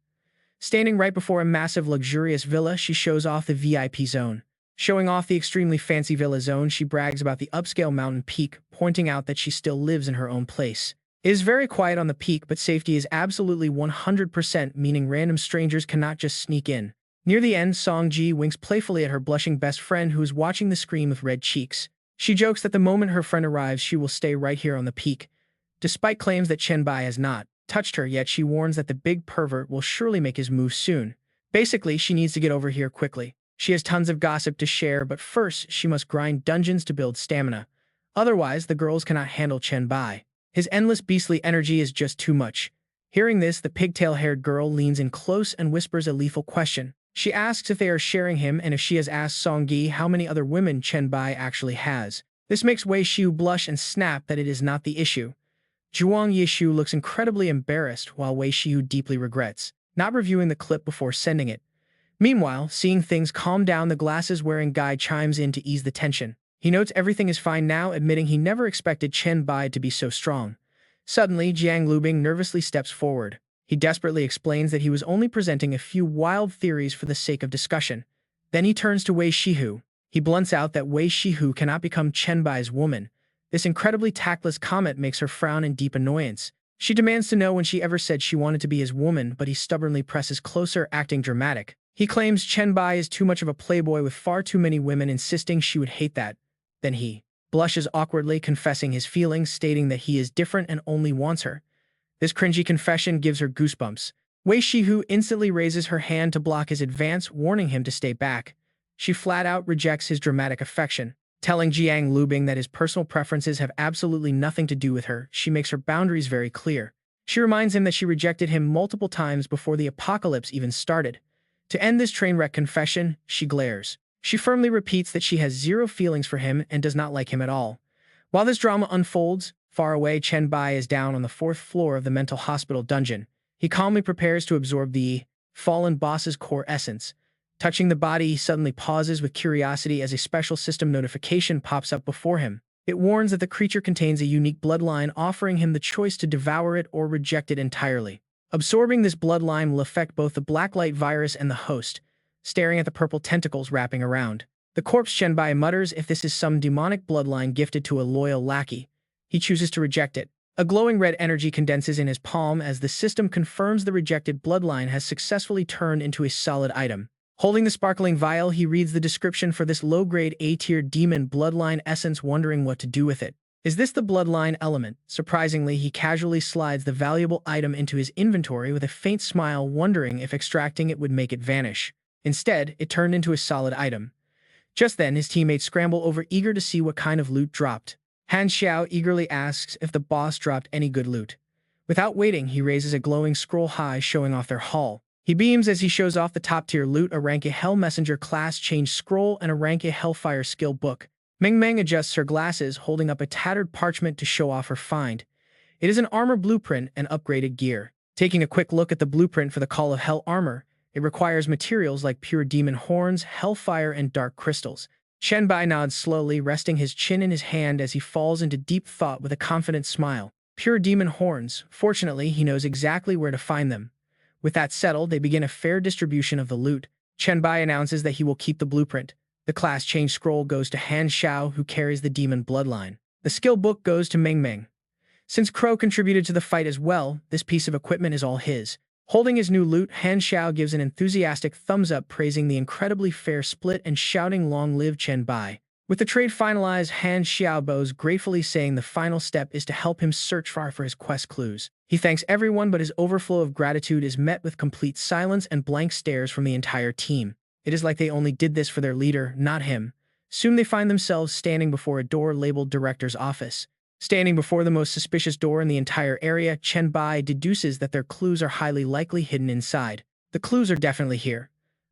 Speaker 1: Standing right before a massive luxurious villa, she shows off the VIP zone. Showing off the extremely fancy villa zone, she brags about the upscale mountain peak, pointing out that she still lives in her own place. It is very quiet on the peak, but safety is absolutely 100%, meaning random strangers cannot just sneak in. Near the end, Song Ji winks playfully at her blushing best friend who is watching the screen with red cheeks. She jokes that the moment her friend arrives, she will stay right here on the peak. Despite claims that Chen Bai has not touched her yet, she warns that the big pervert will surely make his move soon. Basically, she needs to get over here quickly. She has tons of gossip to share, but first, she must grind dungeons to build stamina. Otherwise, the girls cannot handle Chen Bai. His endless beastly energy is just too much. Hearing this, the pigtail-haired girl leans in close and whispers a lethal question. She asks if they are sharing him and if she has asked Song Ji how many other women Chen Bai actually has. This makes Wei Shiu blush and snap that it is not the issue. Zhuang Yishu looks incredibly embarrassed while Wei Shiu deeply regrets not reviewing the clip before sending it. Meanwhile, seeing things calm down, the glasses-wearing guy chimes in to ease the tension. He notes everything is fine now, admitting he never expected Chen Bai to be so strong. Suddenly, Jiang Lubing nervously steps forward. He desperately explains that he was only presenting a few wild theories for the sake of discussion. Then he turns to Wei Shihu. He blunts out that Wei Shihu cannot become Chen Bai's woman. This incredibly tactless comment makes her frown in deep annoyance. She demands to know when she ever said she wanted to be his woman, but he stubbornly presses closer, acting dramatic. He claims Chen Bai is too much of a playboy with far too many women, insisting she would hate that. Then he blushes awkwardly, confessing his feelings, stating that he is different and only wants her. This cringy confession gives her goosebumps. Wei Shihu instantly raises her hand to block his advance, warning him to stay back. She flat out rejects his dramatic affection. Telling Jiang Lubing that his personal preferences have absolutely nothing to do with her, she makes her boundaries very clear. She reminds him that she rejected him multiple times before the apocalypse even started. To end this train wreck confession, she glares. She firmly repeats that she has zero feelings for him and does not like him at all. While this drama unfolds, far away, Chen Bai is down on the 4th floor of the mental hospital dungeon. He calmly prepares to absorb the fallen boss's core essence. Touching the body, he suddenly pauses with curiosity as a special system notification pops up before him. It warns that the creature contains a unique bloodline, offering him the choice to devour it or reject it entirely. Absorbing this bloodline will affect both the blacklight virus and the host, staring at the purple tentacles wrapping around. The corpse Chen Bai mutters if this is some demonic bloodline gifted to a loyal lackey. He chooses to reject it. A glowing red energy condenses in his palm as the system confirms the rejected bloodline has successfully turned into a solid item. Holding the sparkling vial, he reads the description for this low-grade A-tier demon bloodline essence, wondering what to do with it. Is this the bloodline element? Surprisingly, he casually slides the valuable item into his inventory with a faint smile, wondering if extracting it would make it vanish. Instead, it turned into a solid item. Just then, his teammates scramble over, eager to see what kind of loot dropped. Han Xiao eagerly asks if the boss dropped any good loot. Without waiting, he raises a glowing scroll high, showing off their haul. He beams as he shows off the top-tier loot: a rank A Hell Messenger class change scroll and a rank A Hellfire skill book. Meng Meng adjusts her glasses, holding up a tattered parchment to show off her find. It is an armor blueprint and upgraded gear. Taking a quick look at the blueprint for the Call of Hell armor, it requires materials like pure demon horns, hellfire, and dark crystals. Chen Bai nods slowly, resting his chin in his hand as he falls into deep thought with a confident smile. Pure demon horns. Fortunately, he knows exactly where to find them. With that settled, they begin a fair distribution of the loot. Chen Bai announces that he will keep the blueprint. The class change scroll goes to Han Xiao, who carries the demon bloodline. The skill book goes to Meng Meng. Since Crow contributed to the fight as well, this piece of equipment is all his. Holding his new loot, Han Xiao gives an enthusiastic thumbs up, praising the incredibly fair split and shouting, "Long live Chen Bai." With the trade finalized, Han Xiao bows gratefully, saying the final step is to help him search for his quest clues. He thanks everyone, but his overflow of gratitude is met with complete silence and blank stares from the entire team. It is like they only did this for their leader, not him. Soon they find themselves standing before a door labeled Director's Office. Standing before the most suspicious door in the entire area, Chen Bai deduces that their clues are highly likely hidden inside. The clues are definitely here.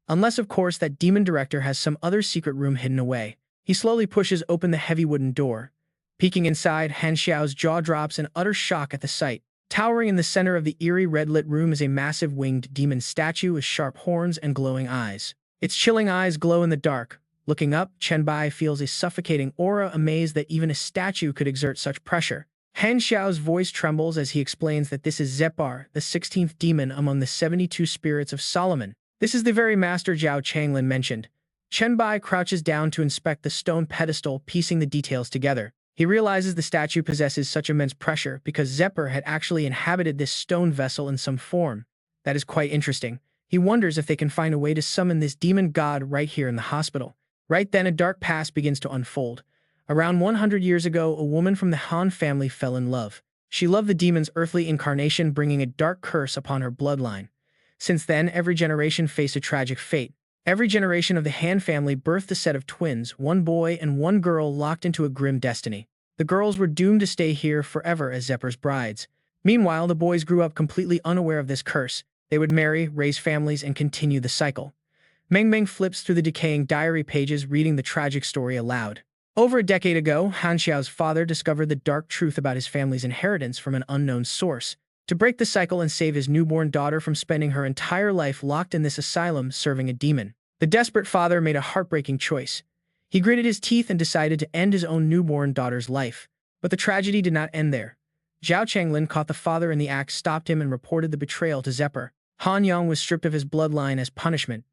Speaker 1: Unless, of course, that demon director has some other secret room hidden away. He slowly pushes open the heavy wooden door. Peeking inside, Han Xiao's jaw drops in utter shock at the sight. Towering in the center of the eerie red-lit room is a massive winged demon statue with sharp horns and glowing eyes. Its chilling eyes glow in the dark. Looking up, Chen Bai feels a suffocating aura, amazed that even a statue could exert such pressure. Han Xiao's voice trembles as he explains that this is Zepar, the 16th demon among the 72 spirits of Solomon. This is the very master Zhao Changlin mentioned. Chen Bai crouches down to inspect the stone pedestal, piecing the details together. He realizes the statue possesses such immense pressure because Zepar had actually inhabited this stone vessel in some form. That is quite interesting. He wonders if they can find a way to summon this demon god right here in the hospital. Right then, a dark past begins to unfold. Around 100 years ago, a woman from the Han family fell in love. She loved the demon's earthly incarnation, bringing a dark curse upon her bloodline. Since then, every generation faced a tragic fate. Every generation of the Han family birthed a set of twins, one boy and one girl, locked into a grim destiny. The girls were doomed to stay here forever as Zepar's brides. Meanwhile, the boys grew up completely unaware of this curse. They would marry, raise families, and continue the cycle. Meng Meng flips through the decaying diary pages, reading the tragic story aloud. Over a decade ago, Han Xiao's father discovered the dark truth about his family's inheritance from an unknown source. To break the cycle and save his newborn daughter from spending her entire life locked in this asylum serving a demon, the desperate father made a heartbreaking choice. He gritted his teeth and decided to end his own newborn daughter's life. But the tragedy did not end there. Zhao Changlin caught the father in the act, stopped him, and reported the betrayal to Zepar. Han Yang was stripped of his bloodline as punishment.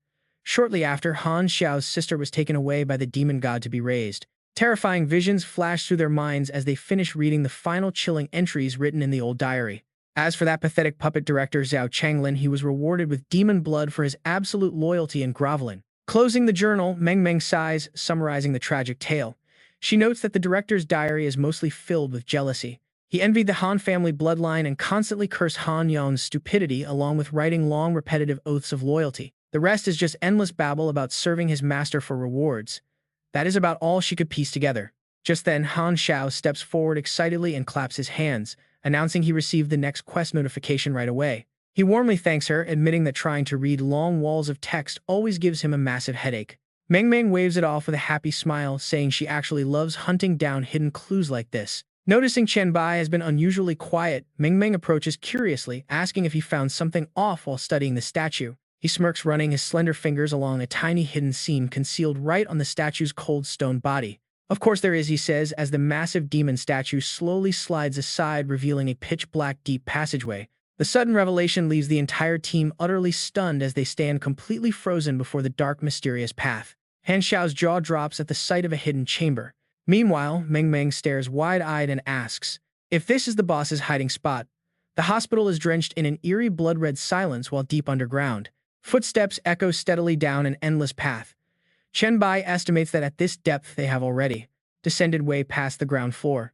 Speaker 1: Shortly after, Han Xiao's sister was taken away by the demon god to be raised. Terrifying visions flashed through their minds as they finished reading the final chilling entries written in the old diary. As for that pathetic puppet director Zhao Changlin, he was rewarded with demon blood for his absolute loyalty and groveling. Closing the journal, Meng Meng sighs, summarizing the tragic tale. She notes that the director's diary is mostly filled with jealousy. He envied the Han family bloodline and constantly cursed Han Yang's stupidity, along with writing long, repetitive oaths of loyalty. The rest is just endless babble about serving his master for rewards. That is about all she could piece together. Just then, Han Xiao steps forward excitedly and claps his hands, announcing he received the next quest notification right away. He warmly thanks her, admitting that trying to read long walls of text always gives him a massive headache. Meng Meng waves it off with a happy smile, saying she actually loves hunting down hidden clues like this. Noticing Chen Bai has been unusually quiet, Meng Meng approaches curiously, asking if he found something off while studying the statue. He smirks, running his slender fingers along a tiny hidden seam concealed right on the statue's cold stone body. Of course there is, he says, as the massive demon statue slowly slides aside, revealing a pitch-black deep passageway. The sudden revelation leaves the entire team utterly stunned as they stand completely frozen before the dark, mysterious path. Han Xiao's jaw drops at the sight of a hidden chamber. Meanwhile, Meng Meng stares wide-eyed and asks if this is the boss's hiding spot. The hospital is drenched in an eerie blood-red silence while deep underground. Footsteps echo steadily down an endless path. Chen Bai estimates that at this depth they have already descended way past the ground floor.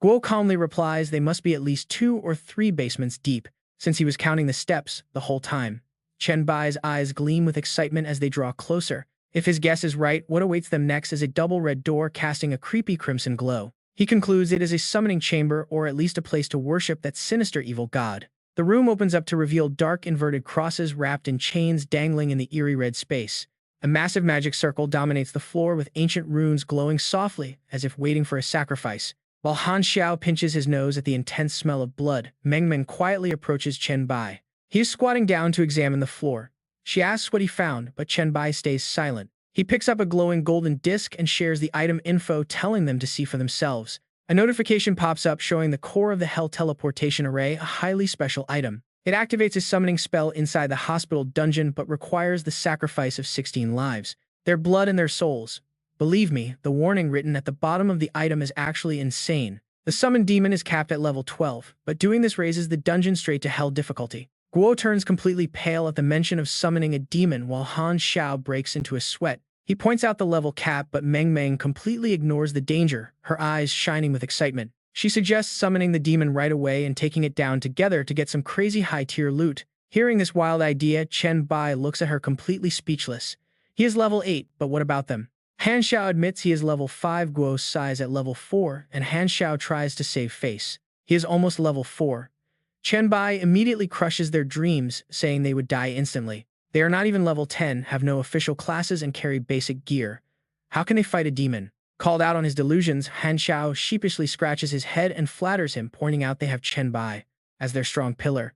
Speaker 1: Guo calmly replies they must be at least 2 or 3 basements deep, since he was counting the steps the whole time. Chen Bai's eyes gleam with excitement as they draw closer. If his guess is right, what awaits them next is a double red door casting a creepy crimson glow. He concludes it is a summoning chamber or at least a place to worship that sinister evil god. The room opens up to reveal dark inverted crosses wrapped in chains dangling in the eerie red space. A massive magic circle dominates the floor with ancient runes glowing softly as if waiting for a sacrifice. While Han Xiao pinches his nose at the intense smell of blood, Meng Meng quietly approaches Chen Bai. He is squatting down to examine the floor. She asks what he found, but Chen Bai stays silent. He picks up a glowing golden disc and shares the item info, telling them to see for themselves. A notification pops up showing the core of the Hell Teleportation Array, a highly special item. It activates a summoning spell inside the hospital dungeon but requires the sacrifice of 16 lives. Their blood and their souls. Believe me, the warning written at the bottom of the item is actually insane. The summoned demon is capped at level 12, but doing this raises the dungeon straight to hell difficulty. Guo turns completely pale at the mention of summoning a demon while Han Xiao breaks into a sweat. He points out the level cap, but Meng Meng completely ignores the danger, her eyes shining with excitement. She suggests summoning the demon right away and taking it down together to get some crazy high-tier loot. Hearing this wild idea, Chen Bai looks at her completely speechless. He is level 8, but what about them? Han Xiao admits he is level 5, Guo's size at level 4, and Han Xiao tries to save face. He is almost level 4. Chen Bai immediately crushes their dreams, saying they would die instantly. They are not even level 10, have no official classes, and carry basic gear. How can they fight a demon? Called out on his delusions, Han Xiao sheepishly scratches his head and flatters him, pointing out they have Chen Bai as their strong pillar.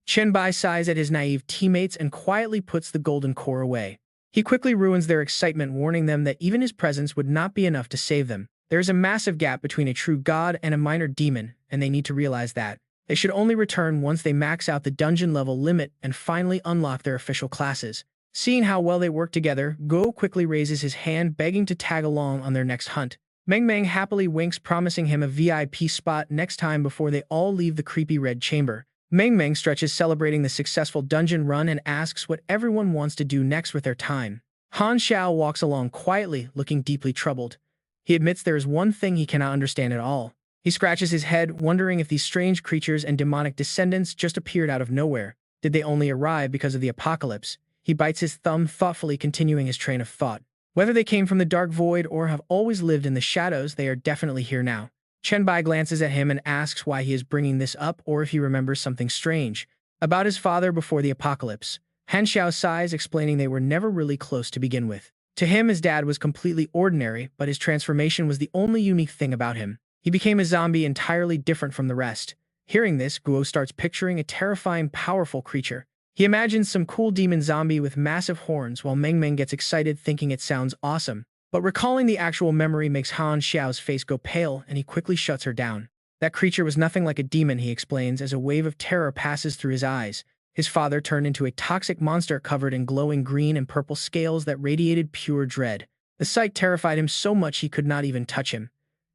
Speaker 1: Chen Bai sighs at his naive teammates and quietly puts the golden core away. He quickly ruins their excitement, warning them that even his presence would not be enough to save them. There is a massive gap between a true god and a minor demon, and they need to realize that. They should only return once they max out the dungeon level limit and finally unlock their official classes. Seeing how well they work together, Guo quickly raises his hand, begging to tag along on their next hunt. Meng Meng happily winks, promising him a VIP spot next time before they all leave the creepy red chamber. Meng Meng stretches, celebrating the successful dungeon run, and asks what everyone wants to do next with their time. Han Xiao walks along quietly, looking deeply troubled. He admits there is one thing he cannot understand at all. He scratches his head, wondering if these strange creatures and demonic descendants just appeared out of nowhere. Did they only arrive because of the apocalypse? He bites his thumb, thoughtfully continuing his train of thought. Whether they came from the dark void or have always lived in the shadows, they are definitely here now. Chen Bai glances at him and asks why he is bringing this up, or if he remembers something strange about his father before the apocalypse. Han Xiao sighs, explaining they were never really close to begin with. To him, his dad was completely ordinary, but his transformation was the only unique thing about him. He became a zombie entirely different from the rest. Hearing this, Guo starts picturing a terrifying, powerful creature. He imagines some cool demon zombie with massive horns, while Meng Meng gets excited, thinking it sounds awesome. But recalling the actual memory makes Han Xiao's face go pale, and he quickly shuts her down. That creature was nothing like a demon, he explains, as a wave of terror passes through his eyes. His father turned into a toxic monster covered in glowing green and purple scales that radiated pure dread. The sight terrified him so much he could not even touch him.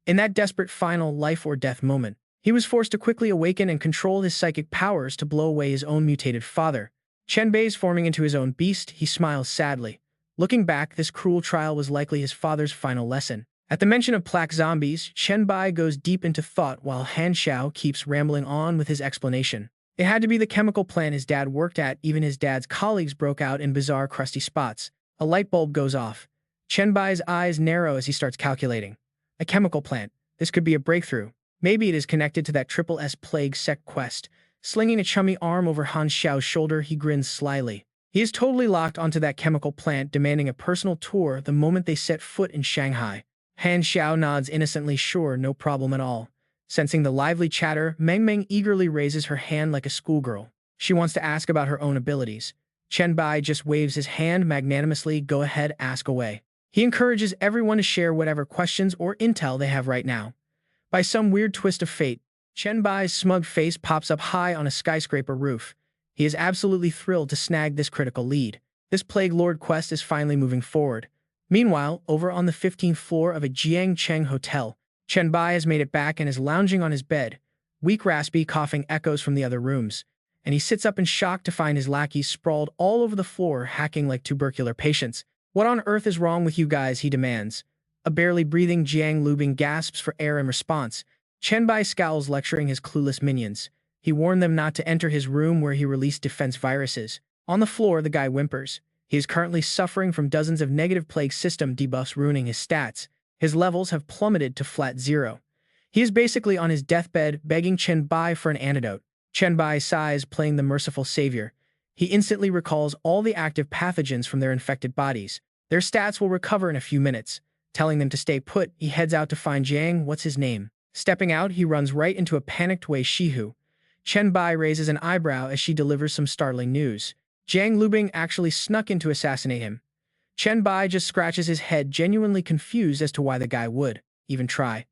Speaker 1: In that desperate final life-or-death moment, he was forced to quickly awaken and control his psychic powers to blow away his own mutated father. Chen Bai's forming into his own beast, he smiles sadly. Looking back, this cruel trial was likely his father's final lesson. At the mention of plaque zombies, Chen Bai goes deep into thought while Han Xiao keeps rambling on with his explanation. It had to be the chemical plant his dad worked at. Even his dad's colleagues broke out in bizarre, crusty spots. A light bulb goes off. Chen Bai's eyes narrow as he starts calculating. A chemical plant. This could be a breakthrough. Maybe it is connected to that Triple S Plague Sect quest. Slinging a chummy arm over Han Xiao's shoulder, he grins slyly. He is totally locked onto that chemical plant, demanding a personal tour the moment they set foot in Shanghai. Han Xiao nods innocently, sure, no problem at all. Sensing the lively chatter, Meng Meng eagerly raises her hand like a schoolgirl. She wants to ask about her own abilities. Chen Bai just waves his hand magnanimously. Go ahead, ask away. He encourages everyone to share whatever questions or intel they have right now. By some weird twist of fate, Chen Bai's smug face pops up high on a skyscraper roof. He is absolutely thrilled to snag this critical lead. This Plague Lord quest is finally moving forward. Meanwhile, over on the 15th floor of a Jiangcheng hotel, Chen Bai has made it back and is lounging on his bed. Weak, raspy coughing echoes from the other rooms. and he sits up in shock to find his lackeys sprawled all over the floor, hacking like tubercular patients. "What on earth is wrong with you guys?" he demands. A barely breathing Jiang Lubing gasps for air in response. Chen Bai scowls, lecturing his clueless minions. He warned them not to enter his room where he released defense viruses. On the floor, the guy whimpers. He is currently suffering from dozens of negative plague system debuffs ruining his stats. His levels have plummeted to flat 0. He is basically on his deathbed, begging Chen Bai for an antidote. Chen Bai sighs, playing the merciful savior. He instantly recalls all the active pathogens from their infected bodies. Their stats will recover in a few minutes. Telling them to stay put, he heads out to find Jiang, what's his name. Stepping out, he runs right into a panicked Wei Shihu. Chen Bai raises an eyebrow as she delivers some startling news. Jiang Lubing actually snuck in to assassinate him. Chen Bai just scratches his head, genuinely confused as to why the guy would even try.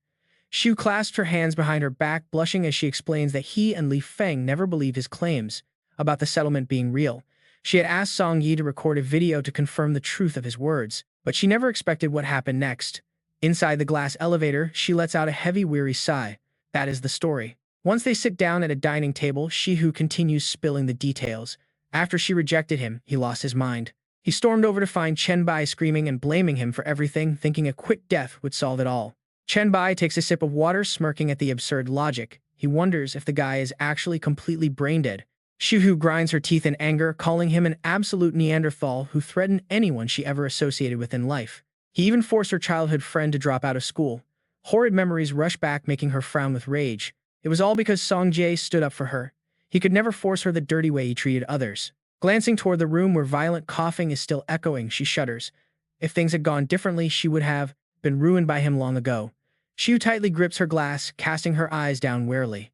Speaker 1: Xiu clasps her hands behind her back, blushing as she explains that he and Li Feng never believed his claims about the settlement being real. She had asked Song Yi to record a video to confirm the truth of his words, but she never expected what happened next. Inside the glass elevator, she lets out a heavy, weary sigh. That is the story. Once they sit down at a dining table, Shihu continues spilling the details. After she rejected him, he lost his mind. He stormed over to find Chen Bai screaming and blaming him for everything, thinking a quick death would solve it all. Chen Bai takes a sip of water, smirking at the absurd logic. He wonders if the guy is actually completely brain-dead. Shihu grinds her teeth in anger, calling him an absolute Neanderthal who threatened anyone she ever associated with in life. He even forced her childhood friend to drop out of school. Horrid memories rush back, making her frown with rage. It was all because Song Jae stood up for her. He could never force her the dirty way he treated others. Glancing toward the room where violent coughing is still echoing, she shudders. If things had gone differently, she would have been ruined by him long ago. Xiu tightly grips her glass, casting her eyes down warily.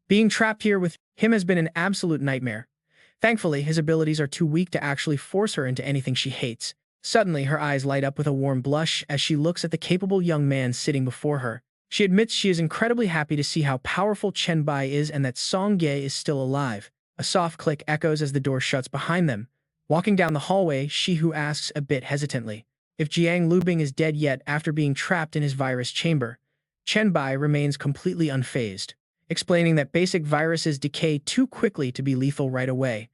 Speaker 1: Being trapped here with him has been an absolute nightmare. Thankfully, his abilities are too weak to actually force her into anything she hates. Suddenly, her eyes light up with a warm blush as she looks at the capable young man sitting before her. She admits she is incredibly happy to see how powerful Chen Bai is and that Song Ye is still alive. A soft click echoes as the door shuts behind them. Walking down the hallway, Shihu asks a bit hesitantly if Jiang Lubing is dead yet after being trapped in his virus chamber. Chen Bai remains completely unfazed, explaining that basic viruses decay too quickly to be lethal right away.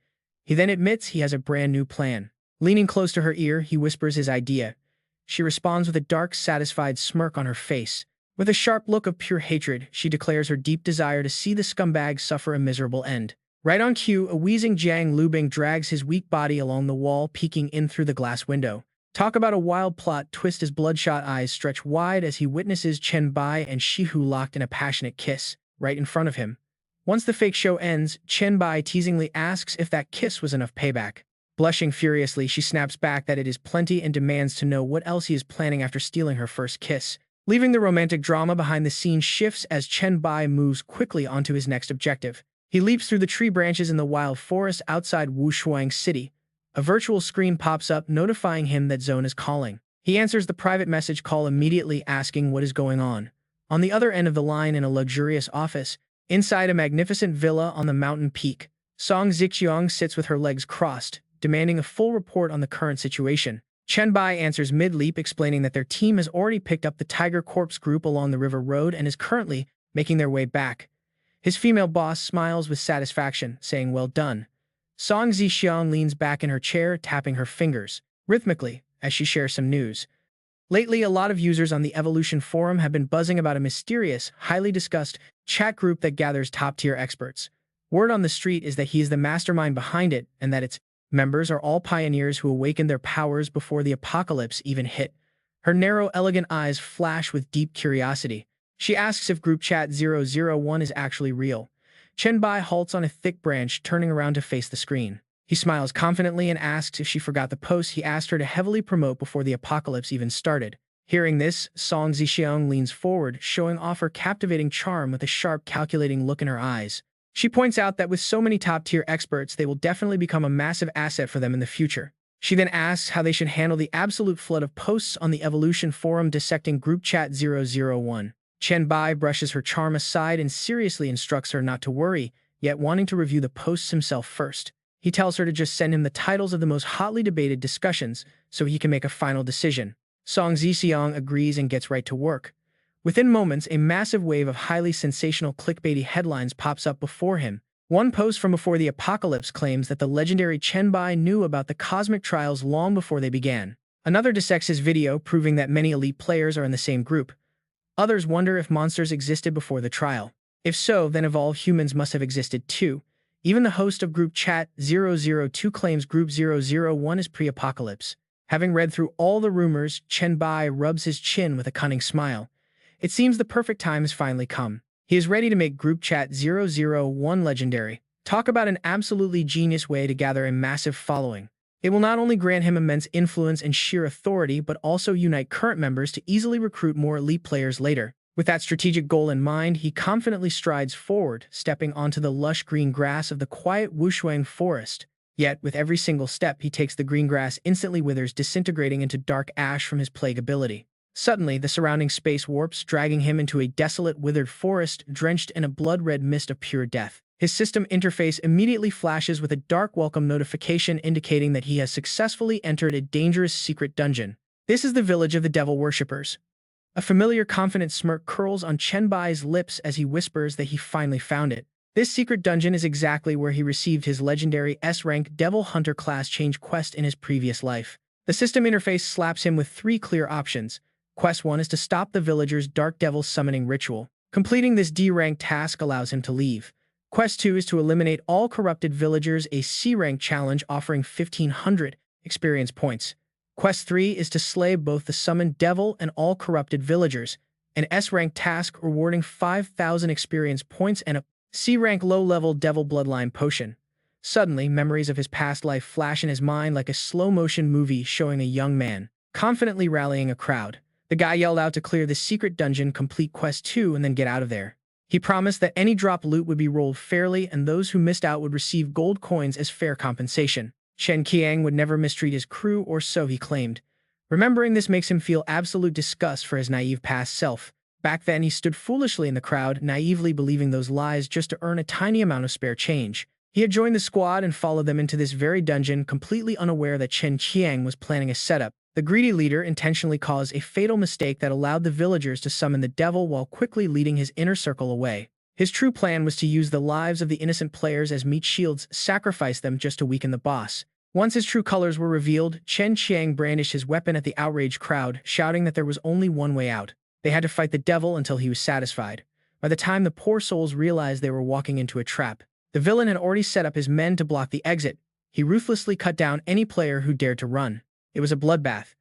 Speaker 1: He then admits he has a brand new plan. Leaning close to her ear, he whispers his idea. She responds with a dark, satisfied smirk on her face. With a sharp look of pure hatred, she declares her deep desire to see the scumbag suffer a miserable end. Right on cue, a wheezing Jiang Lubing drags his weak body along the wall, peeking in through the glass window. Talk about a wild plot twist. His bloodshot eyes stretch wide as he witnesses Chen Bai and Shihu locked in a passionate kiss, right in front of him. Once the fake show ends, Chen Bai teasingly asks if that kiss was enough payback. Blushing furiously, she snaps back that it is plenty and demands to know what else he is planning after stealing her first kiss. Leaving the romantic drama behind, the scene shifts as Chen Bai moves quickly onto his next objective. He leaps through the tree branches in the wild forest outside Wushuang City. A virtual screen pops up notifying him that Zone is calling. He answers the private message call immediately, asking what is going on. On the other end of the line, in a luxurious office, inside a magnificent villa on the mountain peak, Song Zixiang sits with her legs crossed, demanding a full report on the current situation. Chen Bai answers mid-leap, explaining that their team has already picked up the Tiger Corps group along the river road and is currently making their way back. His female boss smiles with satisfaction, saying, "Well done." Song Zixiang leans back in her chair, tapping her fingers rhythmically as she shares some news. Lately, a lot of users on the Evolution Forum have been buzzing about a mysterious, highly discussed chat group that gathers top-tier experts. Word on the street is that he is the mastermind behind it and that its members are all pioneers who awakened their powers before the apocalypse even hit. Her narrow, elegant eyes flash with deep curiosity. She asks if Group Chat 001 is actually real. Chen Bai halts on a thick branch, turning around to face the screen. He smiles confidently and asks if she forgot the post he asked her to heavily promote before the apocalypse even started. Hearing this, Song Zixiang leans forward, showing off her captivating charm with a sharp, calculating look in her eyes. She points out that with so many top-tier experts, they will definitely become a massive asset for them in the future. She then asks how they should handle the absolute flood of posts on the Evolution Forum dissecting Group Chat 001. Chen Bai brushes her charm aside and seriously instructs her not to worry, yet wanting to review the posts himself first. He tells her to just send him the titles of the most hotly debated discussions so he can make a final decision. Song Zixiang agrees and gets right to work. Within moments, a massive wave of highly sensational clickbaity headlines pops up before him, One post from before the apocalypse claims that the legendary Chen Bai knew about the cosmic trials long before they began. Another dissects his video, proving that many elite players are in the same group. Others wonder if monsters existed before the trial. If so, then evolved humans must have existed too. Even the host of Group Chat 002 claims Group 001 is pre-apocalypse. Having read through all the rumors, Chen Bai rubs his chin with a cunning smile. It seems the perfect time has finally come. He is ready to make Group Chat 001 legendary. Talk about an absolutely genius way to gather a massive following. It will not only grant him immense influence and sheer authority, but also unite current members to easily recruit more elite players later. With that strategic goal in mind, he confidently strides forward, stepping onto the lush green grass of the quiet Wushuang forest. Yet, with every single step he takes, the green grass instantly withers, disintegrating into dark ash from his plague ability. Suddenly, the surrounding space warps, dragging him into a desolate, withered forest, drenched in a blood-red mist of pure death. His system interface immediately flashes with a dark welcome notification indicating that he has successfully entered a dangerous secret dungeon. This is the village of the devil worshippers. A familiar, confident smirk curls on Chen Bai's lips as he whispers that he finally found it. This secret dungeon is exactly where he received his legendary S-Rank Devil Hunter class change quest in his previous life. The system interface slaps him with 3 clear options. Quest 1 is to stop the villagers' Dark Devil summoning ritual. Completing this D-rank task allows him to leave. Quest 2 is to eliminate all corrupted villagers, a C-rank challenge offering 1,500 experience points. Quest 3 is to slay both the summoned devil and all corrupted villagers, an S-rank task rewarding 5,000 experience points and a C-rank low-level devil bloodline potion. Suddenly, memories of his past life flash in his mind like a slow-motion movie showing a young man confidently rallying a crowd. The guy yelled out to clear the secret dungeon, complete Quest 2, and then get out of there. He promised that any dropped loot would be rolled fairly and those who missed out would receive gold coins as fair compensation. Chen Qiang would never mistreat his crew, or so he claimed. Remembering this makes him feel absolute disgust for his naive past self. Back then, he stood foolishly in the crowd, naively believing those lies just to earn a tiny amount of spare change. He had joined the squad and followed them into this very dungeon, completely unaware that Chen Qiang was planning a setup. The greedy leader intentionally caused a fatal mistake that allowed the villagers to summon the devil while quickly leading his inner circle away. His true plan was to use the lives of the innocent players as meat shields, sacrifice them just to weaken the boss. Once his true colors were revealed, Chen Qiang brandished his weapon at the outraged crowd, shouting that there was only one way out. They had to fight the devil until he was satisfied. By the time the poor souls realized they were walking into a trap, the villain had already set up his men to block the exit. He ruthlessly cut down any player who dared to run. It was a bloodbath.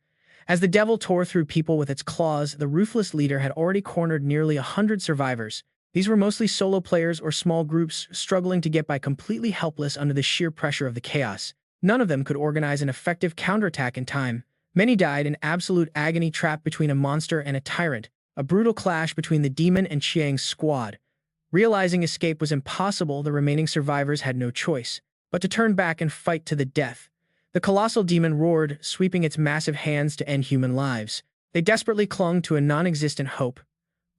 Speaker 1: As the devil tore through people with its claws, the ruthless leader had already cornered nearly 100 survivors. These were mostly solo players or small groups struggling to get by, completely helpless under the sheer pressure of the chaos. None of them could organize an effective counterattack in time. Many died in absolute agony, trapped between a monster and a tyrant, a brutal clash between the demon and Qiang's squad. Realizing escape was impossible, the remaining survivors had no choice but to turn back and fight to the death. The colossal demon roared, sweeping its massive hands to end human lives. They desperately clung to a non-existent hope.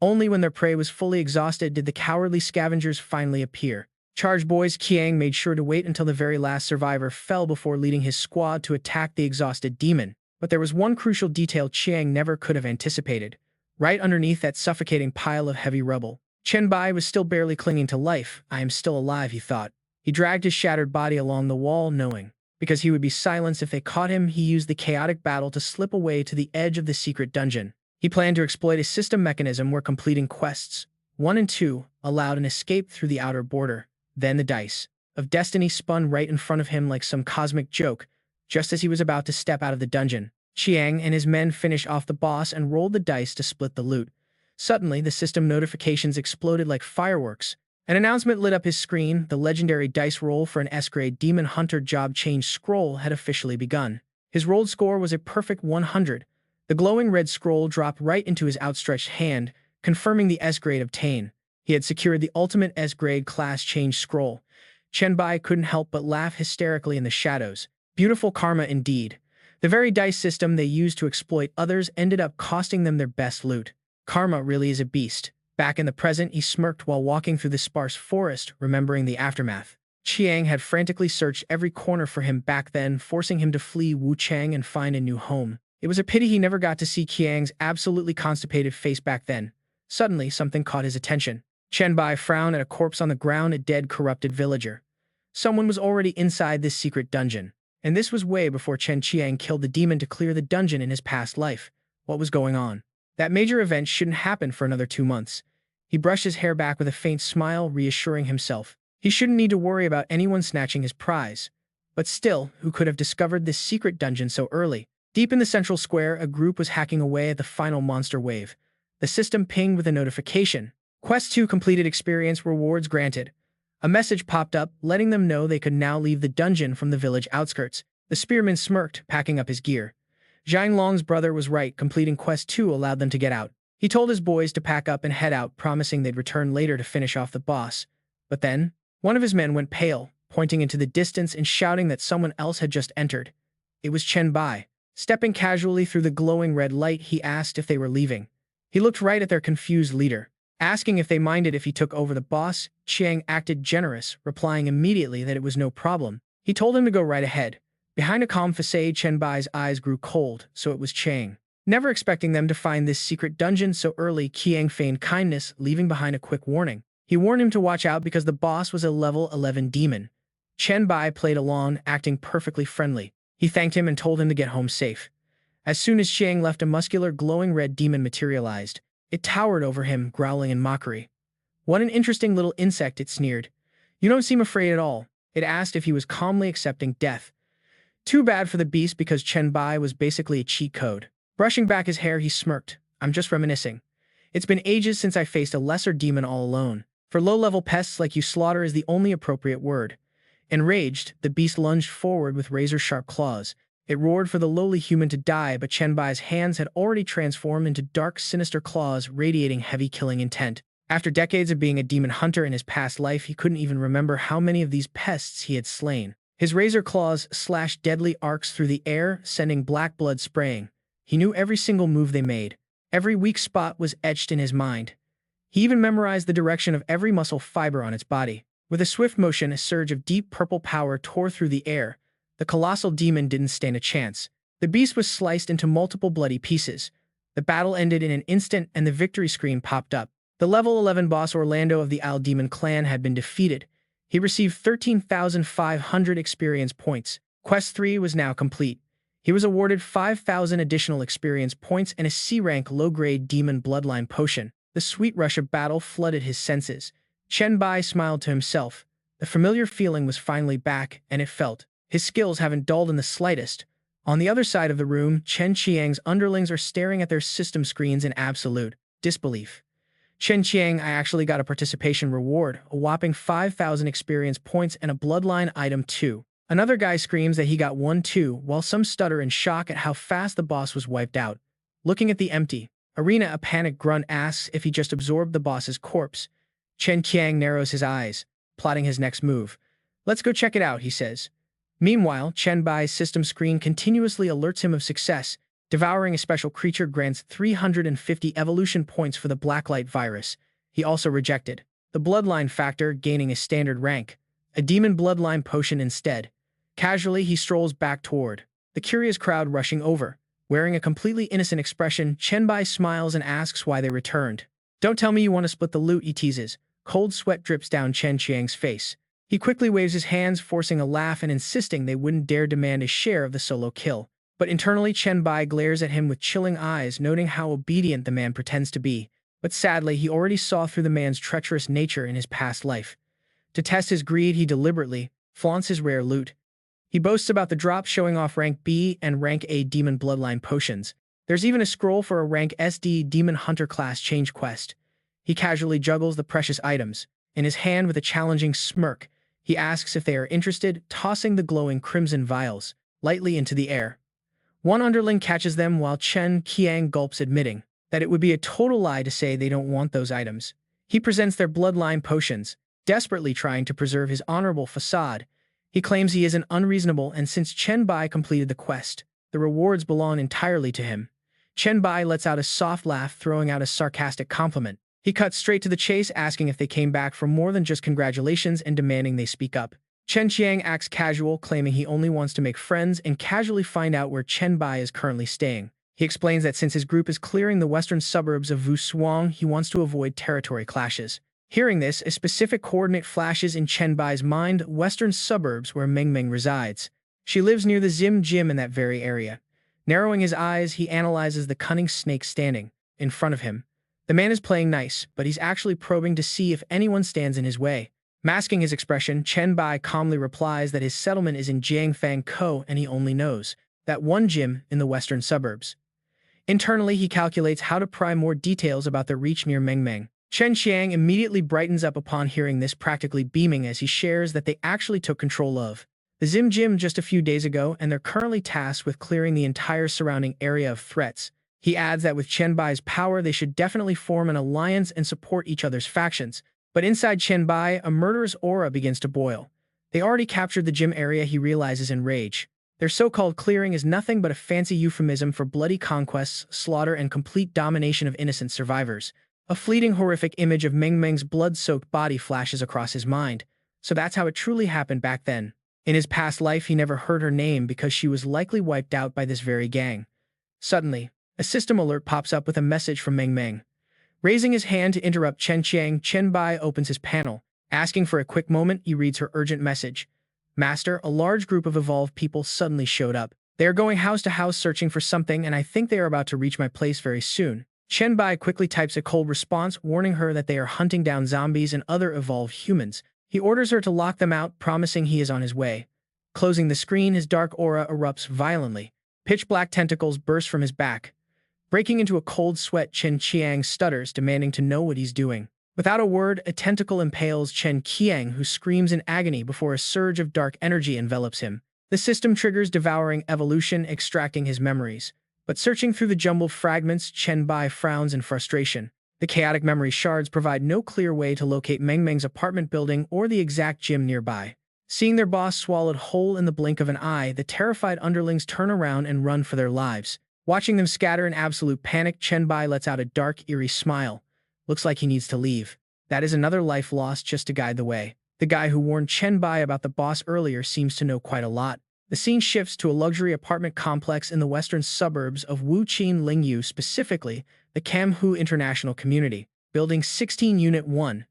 Speaker 1: Only when their prey was fully exhausted did the cowardly scavengers finally appear. Charge Boys Qiang made sure to wait until the very last survivor fell before leading his squad to attack the exhausted demon. But there was one crucial detail Qiang never could have anticipated. Right underneath that suffocating pile of heavy rubble, Chen Bai was still barely clinging to life. I am still alive, he thought. He dragged his shattered body along the wall, knowing because he would be silenced if they caught him. He used the chaotic battle to slip away to the edge of the secret dungeon. He planned to exploit a system mechanism where completing quests 1 and 2 allowed an escape through the outer border. Then the dice of destiny spun right in front of him like some cosmic joke. Just as he was about to step out of the dungeon, Qiang and his men finished off the boss and rolled the dice to split the loot. Suddenly, the system notifications exploded like fireworks. An announcement lit up his screen. The legendary dice roll for an S-grade Demon Hunter job change scroll had officially begun. His rolled score was a perfect 100. The glowing red scroll dropped right into his outstretched hand, confirming the S-grade obtained. He had secured the ultimate S-grade class change scroll. Chen Bai couldn't help but laugh hysterically in the shadows. Beautiful karma indeed. The very dice system they used to exploit others ended up costing them their best loot. Karma really is a beast. Back in the present, he smirked while walking through the sparse forest, remembering the aftermath. Qiang had frantically searched every corner for him back then, forcing him to flee Wuchang and find a new home. It was a pity he never got to see Qiang's absolutely constipated face back then. Suddenly, something caught his attention. Chen Bai frowned at a corpse on the ground, a dead, corrupted villager. Someone was already inside this secret dungeon. And this was way before Chen Qiang killed the demon to clear the dungeon in his past life. What was going on? That major event shouldn't happen for another 2 months. He brushed his hair back with a faint smile, reassuring himself. He shouldn't need to worry about anyone snatching his prize. But still, who could have discovered this secret dungeon so early? Deep in the central square, a group was hacking away at the final monster wave. The system pinged with a notification. Quest 2 completed, experience rewards granted. A message popped up, letting them know they could now leave the dungeon from the village outskirts. The spearman smirked, packing up his gear. Zhang Long's brother was right, completing Quest 2 allowed them to get out. He told his boys to pack up and head out, promising they'd return later to finish off the boss. But then, one of his men went pale, pointing into the distance and shouting that someone else had just entered. It was Chen Bai. Stepping casually through the glowing red light, he asked if they were leaving. He looked right at their confused leader. Asking if they minded if he took over the boss, Chiang acted generous, replying immediately that it was no problem. He told him to go right ahead. Behind a calm facade, Chen Bai's eyes grew cold, so it was Chiang. Never expecting them to find this secret dungeon so early, Chiang feigned kindness, leaving behind a quick warning. He warned him to watch out because the boss was a level 11 demon. Chen Bai played along, acting perfectly friendly. He thanked him and told him to get home safe. As soon as Chiang left, a muscular, glowing red demon materialized. It towered over him, growling in mockery. "What an interesting little insect," it sneered. "You don't seem afraid at all." It asked if he was calmly accepting death. Too bad for the beast, because Chen Bai was basically a cheat code. Brushing back his hair, he smirked. "I'm just reminiscing. It's been ages since I faced a lesser demon all alone. For low-level pests like you, slaughter is the only appropriate word." Enraged, the beast lunged forward with razor-sharp claws. It roared for the lowly human to die, but Chen Bai's hands had already transformed into dark, sinister claws, radiating heavy killing intent. After decades of being a demon hunter in his past life, he couldn't even remember how many of these pests he had slain. His razor claws slashed deadly arcs through the air, sending black blood spraying. He knew every single move they made. Every weak spot was etched in his mind. He even memorized the direction of every muscle fiber on its body. With a swift motion, a surge of deep purple power tore through the air. The colossal demon didn't stand a chance. The beast was sliced into multiple bloody pieces. The battle ended in an instant, and the victory screen popped up. The level 11 boss Orlando of the Owl Demon clan had been defeated. He received 13,500 experience points. Quest 3 was now complete. He was awarded 5,000 additional experience points and a C-rank low-grade demon bloodline potion. The sweet rush of battle flooded his senses. Chen Bai smiled to himself. The familiar feeling was finally back, and it felt. His skills haven't dulled in the slightest. On the other side of the room, Chen Qiang's underlings are staring at their system screens in absolute disbelief. "Chen Qiang, I actually got a participation reward, a whopping 5,000 experience points and a bloodline item too." Another guy screams that he got one too, while some stutter in shock at how fast the boss was wiped out. Looking at the empty arena, a panicked grunt asks if he just absorbed the boss's corpse. Chen Qiang narrows his eyes, plotting his next move. "Let's go check it out," he says. Meanwhile, Chen Bai's system screen continuously alerts him of success. Devouring a special creature grants 350 evolution points for the Blacklight virus. He also rejected the bloodline factor, gaining a standard rank. A demon bloodline potion instead. Casually, he strolls back toward the curious crowd rushing over. Wearing a completely innocent expression, Chen Bai smiles and asks why they returned. "Don't tell me you want to split the loot," he teases. Cold sweat drips down Chen Qiang's face. He quickly waves his hands, forcing a laugh and insisting they wouldn't dare demand a share of the solo kill. But internally, Chen Bai glares at him with chilling eyes, noting how obedient the man pretends to be. But sadly, he already saw through the man's treacherous nature in his past life. To test his greed, he deliberately flaunts his rare loot. He boasts about the drop, showing off rank B and rank A demon bloodline potions. There's even a scroll for a rank SD demon hunter class change quest. He casually juggles the precious items. In his hand, with a challenging smirk, he asks if they are interested, tossing the glowing crimson vials lightly into the air. One underling catches them while Chen Qiang gulps, admitting that it would be a total lie to say they don't want those items. He presents their bloodline potions, desperately trying to preserve his honorable facade. He claims he isn't unreasonable, and since Chen Bai completed the quest, the rewards belong entirely to him. Chen Bai lets out a soft laugh, throwing out a sarcastic compliment. He cuts straight to the chase, asking if they came back for more than just congratulations and demanding they speak up. Chen Qiang acts casual, claiming he only wants to make friends and casually find out where Chen Bai is currently staying. He explains that since his group is clearing the western suburbs of Wusuang, he wants to avoid territory clashes. Hearing this, a specific coordinate flashes in Chen Bai's mind: western suburbs where Meng Meng resides. She lives near the Zim Gym in that very area. Narrowing his eyes, he analyzes the cunning snake standing in front of him. The man is playing nice, but he's actually probing to see if anyone stands in his way. Masking his expression, Chen Bai calmly replies that his settlement is in Jiangfang Ko and he only knows that one gym in the western suburbs. Internally, he calculates how to pry more details about the reach near Meng Meng. Chen Xiang immediately brightens up upon hearing this, practically beaming as he shares that they actually took control of the Zim Gym just a few days ago, and they're currently tasked with clearing the entire surrounding area of threats. He adds that with Chen Bai's power, they should definitely form an alliance and support each other's factions. But inside Chen Bai, a murderous aura begins to boil. They already captured the gym area, he realizes in rage. Their so-called clearing is nothing but a fancy euphemism for bloody conquests, slaughter, and complete domination of innocent survivors. A fleeting, horrific image of Meng Meng's blood-soaked body flashes across his mind. So that's how it truly happened back then. In his past life, he never heard her name because she was likely wiped out by this very gang. Suddenly, a system alert pops up with a message from Meng Meng. Raising his hand to interrupt Chen Qiang, Chen Bai opens his panel. Asking for a quick moment, he reads her urgent message. Master, a large group of evolved people suddenly showed up. They are going house to house searching for something, and I think they are about to reach my place very soon. Chen Bai quickly types a cold response, warning her that they are hunting down zombies and other evolved humans. He orders her to lock them out, promising he is on his way. Closing the screen, his dark aura erupts violently. Pitch-black tentacles burst from his back. Breaking into a cold sweat, Chen Qiang stutters, demanding to know what he's doing. Without a word, a tentacle impales Chen Qiang, who screams in agony before a surge of dark energy envelops him. The system triggers devouring evolution, extracting his memories. But searching through the jumbled fragments, Chen Bai frowns in frustration. The chaotic memory shards provide no clear way to locate Meng Meng's apartment building or the exact gym nearby. Seeing their boss swallowed whole in the blink of an eye, the terrified underlings turn around and run for their lives. Watching them scatter in absolute panic, Chen Bai lets out a dark, eerie smile. Looks like he needs to leave. That is another life lost just to guide the way. The guy who warned Chen Bai about the boss earlier seems to know quite a lot. The scene shifts to a luxury apartment complex in the western suburbs of Wuqin Lingyu, specifically the Camhu International Community, Building 16 Unit 1.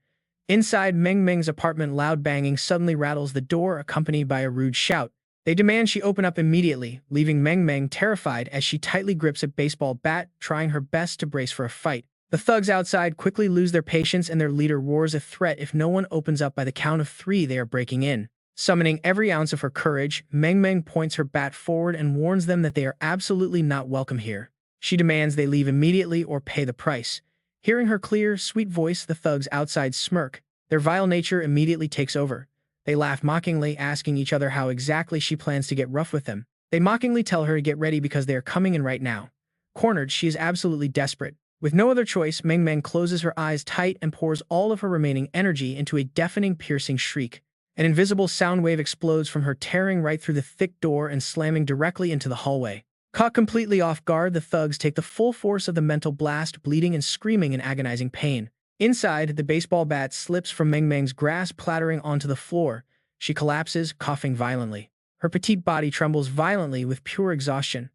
Speaker 1: Inside Meng Meng's apartment, loud banging suddenly rattles the door, accompanied by a rude shout. They demand she open up immediately, leaving Meng Meng terrified as she tightly grips a baseball bat, trying her best to brace for a fight. The thugs outside quickly lose their patience and their leader roars a threat: if no one opens up by the count of 3, they are breaking in. Summoning every ounce of her courage, Meng Meng points her bat forward and warns them that they are absolutely not welcome here. She demands they leave immediately or pay the price. Hearing her clear, sweet voice, the thugs outside smirk. Their vile nature immediately takes over. They laugh mockingly, asking each other how exactly she plans to get rough with them. They mockingly tell her to get ready because they are coming in right now. Cornered, she is absolutely desperate. With no other choice, Meng Meng closes her eyes tight and pours all of her remaining energy into a deafening, piercing shriek. An invisible sound wave explodes from her, tearing right through the thick door and slamming directly into the hallway. Caught completely off guard, the thugs take the full force of the mental blast, bleeding and screaming in agonizing pain. Inside, the baseball bat slips from Meng Meng's grasp, clattering onto the floor. She collapses, coughing violently. Her petite body trembles violently with pure exhaustion.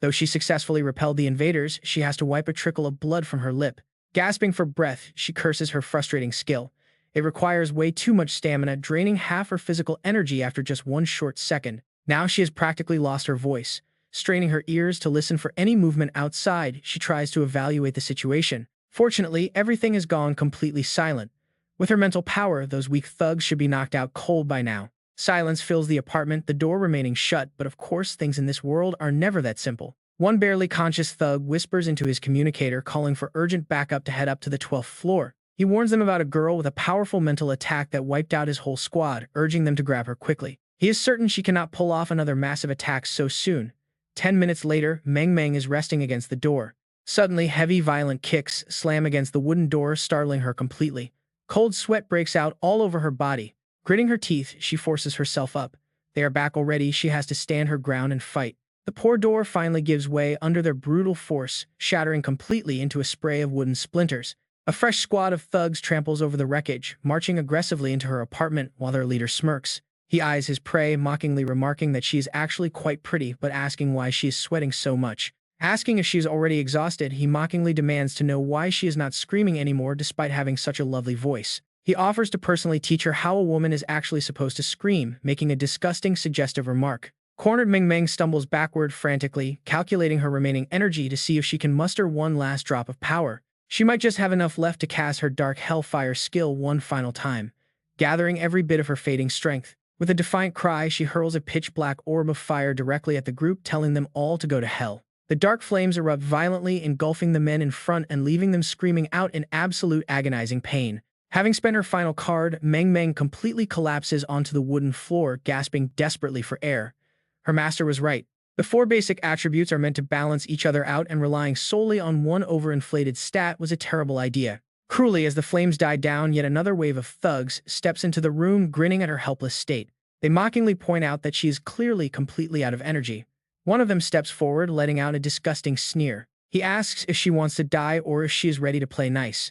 Speaker 1: Though she successfully repelled the invaders, she has to wipe a trickle of blood from her lip. Gasping for breath, she curses her frustrating skill. It requires way too much stamina, draining half her physical energy after just one short second. Now she has practically lost her voice. Straining her ears to listen for any movement outside, she tries to evaluate the situation. Fortunately, everything has gone completely silent. With her mental power, those weak thugs should be knocked out cold by now. Silence fills the apartment, the door remaining shut, but of course things in this world are never that simple. One barely conscious thug whispers into his communicator, calling for urgent backup to head up to the 12th floor. He warns them about a girl with a powerful mental attack that wiped out his whole squad, urging them to grab her quickly. He is certain she cannot pull off another massive attack so soon. 10 minutes later, Meng Meng is resting against the door. Suddenly, heavy, violent kicks slam against the wooden door, startling her completely. Cold sweat breaks out all over her body. Gritting her teeth, she forces herself up. They are back already. She has to stand her ground and fight. The poor door finally gives way under their brutal force, shattering completely into a spray of wooden splinters. A fresh squad of thugs tramples over the wreckage, marching aggressively into her apartment while their leader smirks. He eyes his prey, mockingly remarking that she is actually quite pretty, but asking why she is sweating so much. Asking if she is already exhausted, he mockingly demands to know why she is not screaming anymore despite having such a lovely voice. He offers to personally teach her how a woman is actually supposed to scream, making a disgusting, suggestive remark. Cornered, Meng Meng stumbles backward frantically, calculating her remaining energy to see if she can muster one last drop of power. She might just have enough left to cast her Dark Hellfire skill one final time, gathering every bit of her fading strength. With a defiant cry, she hurls a pitch-black orb of fire directly at the group, telling them all to go to hell. The dark flames erupt violently, engulfing the men in front and leaving them screaming out in absolute agonizing pain. Having spent her final card, Meng Meng completely collapses onto the wooden floor, gasping desperately for air. Her master was right. The 4 basic attributes are meant to balance each other out, and relying solely on one overinflated stat was a terrible idea. Cruelly, as the flames died down, yet another wave of thugs steps into the room, grinning at her helpless state. They mockingly point out that she is clearly completely out of energy. One of them steps forward, letting out a disgusting sneer. He asks if she wants to die or if she is ready to play nice.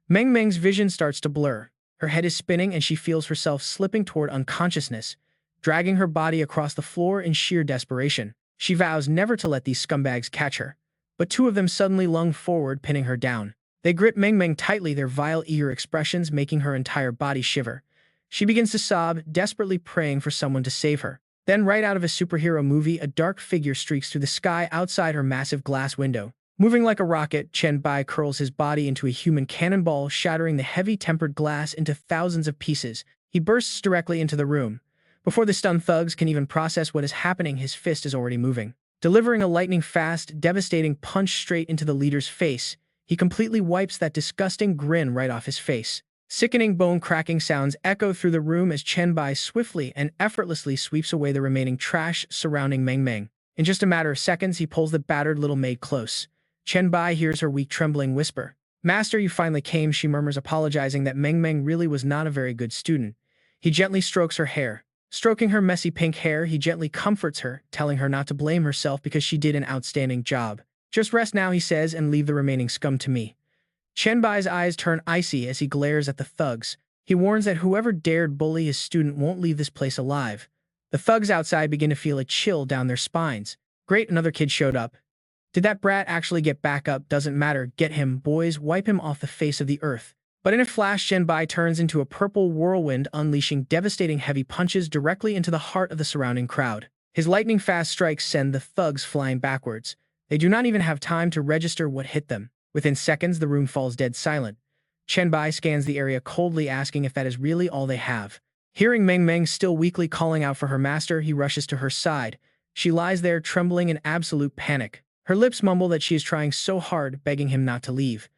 Speaker 1: Meng Meng's vision starts to blur. Her head is spinning and she feels herself slipping toward unconsciousness, dragging her body across the floor in sheer desperation. She vows never to let these scumbags catch her. But 2 of them suddenly lunge forward, pinning her down. They grip Meng Meng tightly, their vile, eager expressions making her entire body shiver. She begins to sob, desperately praying for someone to save her. Then, right out of a superhero movie, a dark figure streaks through the sky outside her massive glass window. Moving like a rocket, Chen Bai curls his body into a human cannonball, shattering the heavy tempered glass into thousands of pieces. He bursts directly into the room. Before the stunned thugs can even process what is happening, his fist is already moving. Delivering a lightning-fast, devastating punch straight into the leader's face, he completely wipes that disgusting grin right off his face. Sickening bone-cracking sounds echo through the room as Chen Bai swiftly and effortlessly sweeps away the remaining trash surrounding Meng Meng. In just a matter of seconds, he pulls the battered little maid close. Chen Bai hears her weak, trembling whisper. "Master, you finally came," she murmurs, apologizing that Meng Meng really was not a very good student. He gently strokes her hair. Stroking her messy pink hair, he gently comforts her, telling her not to blame herself because she did an outstanding job. "Just rest now," he says, "and leave the remaining scum to me." Chen Bai's eyes turn icy as he glares at the thugs. He warns that whoever dared bully his student won't leave this place alive. The thugs outside begin to feel a chill down their spines. Great, another kid showed up. Did that brat actually get back up? Doesn't matter. Get him, boys. Wipe him off the face of the earth. But in a flash, Chen Bai turns into a purple whirlwind, unleashing devastating heavy punches directly into the heart of the surrounding crowd. His lightning-fast strikes send the thugs flying backwards. They do not even have time to register what hit them. Within seconds, the room falls dead silent. Chen Bai scans the area coldly, asking if that is really all they have. Hearing Meng Meng still weakly calling out for her master, he rushes to her side. She lies there, trembling in absolute panic. Her lips mumble that she is trying so hard, begging him not to leave.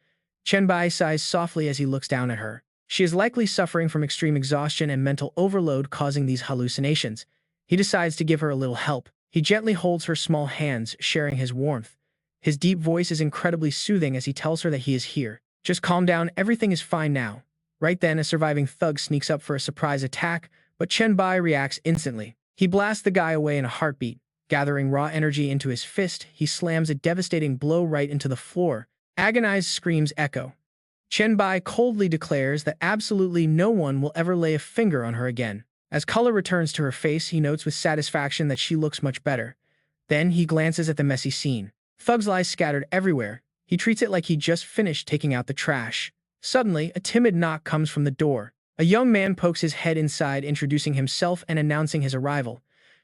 Speaker 1: Chen Bai sighs softly as he looks down at her. She is likely suffering from extreme exhaustion and mental overload causing these hallucinations. He decides to give her a little help. He gently holds her small hands, sharing his warmth. His deep voice is incredibly soothing as he tells her that he is here. "Just calm down, everything is fine now." Right then, a surviving thug sneaks up for a surprise attack, but Chen Bai reacts instantly. He blasts the guy away in a heartbeat. Gathering raw energy into his fist, he slams a devastating blow right into the floor. Agonized screams echo. Chen Bai coldly declares that absolutely no one will ever lay a finger on her again. As color returns to her face, he notes with satisfaction that she looks much better. Then he glances at the messy scene. Thugs lie scattered everywhere. He treats it like he just finished taking out the trash. Suddenly, a timid knock comes from the door. A young man pokes his head inside, introducing himself and announcing his arrival.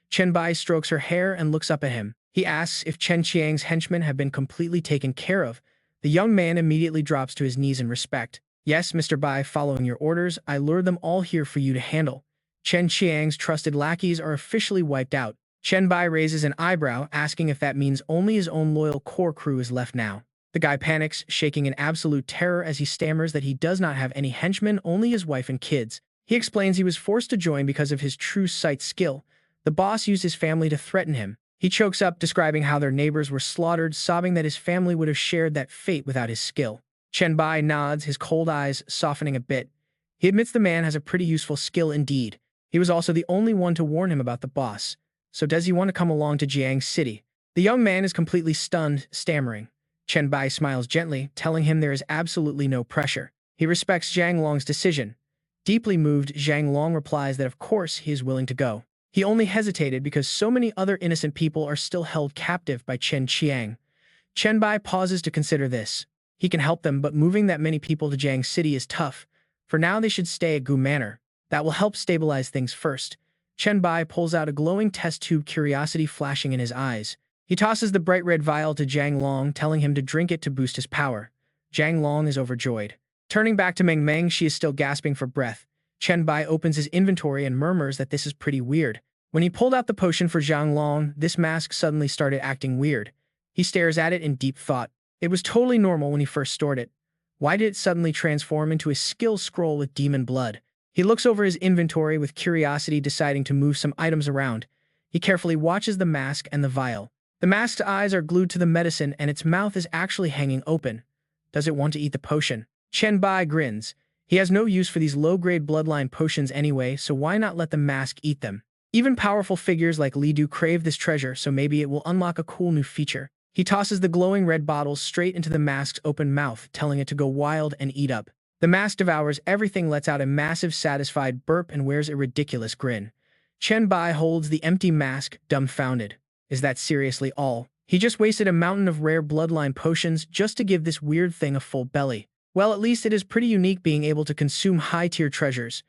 Speaker 1: Chen Bai strokes her hair and looks up at him. He asks if Chen Qiang's henchmen have been completely taken care of. The young man immediately drops to his knees in respect. "Yes, Mr. Bai, following your orders, I lured them all here for you to handle." Chen Qiang's trusted lackeys are officially wiped out. Chen Bai raises an eyebrow, asking if that means only his own loyal core crew is left now. The guy panics, shaking in absolute terror as he stammers that he does not have any henchmen, only his wife and kids. He explains he was forced to join because of his true sight skill. The boss used his family to threaten him. He chokes up, describing how their neighbors were slaughtered, sobbing that his family would have shared that fate without his skill. Chen Bai nods, his cold eyes softening a bit. He admits the man has a pretty useful skill indeed. He was also the only one to warn him about the boss. So does he want to come along to Jiang City? The young man is completely stunned, stammering. Chen Bai smiles gently, telling him there is absolutely no pressure. He respects Zhang Long's decision. Deeply moved, Zhang Long replies that of course he is willing to go. He only hesitated because so many other innocent people are still held captive by Chen Qiang. Chen Bai pauses to consider this. He can help them, but moving that many people to Jiang City is tough. For now, they should stay at Gu Manor. That will help stabilize things first. Chen Bai pulls out a glowing test tube, curiosity flashing in his eyes. He tosses the bright red vial to Jiang Long, telling him to drink it to boost his power. Jiang Long is overjoyed. Turning back to Meng Meng, she is still gasping for breath. Chen Bai opens his inventory and murmurs that this is pretty weird. When he pulled out the potion for Jiang Long, this mask suddenly started acting weird. He stares at it in deep thought. It was totally normal when he first stored it. Why did it suddenly transform into a skill scroll with demon blood? He looks over his inventory with curiosity, deciding to move some items around. He carefully watches the mask and the vial. The mask's eyes are glued to the medicine and its mouth is actually hanging open. Does it want to eat the potion? Chen Bai grins. He has no use for these low-grade bloodline potions anyway, so why not let the mask eat them? Even powerful figures like Li Du crave this treasure, so maybe it will unlock a cool new feature. He tosses the glowing red bottles straight into the mask's open mouth, telling it to go wild and eat up. The mask devours everything, lets out a massive satisfied burp, and wears a ridiculous grin. Chen Bai holds the empty mask, dumbfounded. Is that seriously all? He just wasted a mountain of rare bloodline potions just to give this weird thing a full belly. Well, at least it is pretty unique being able to consume high-tier treasures.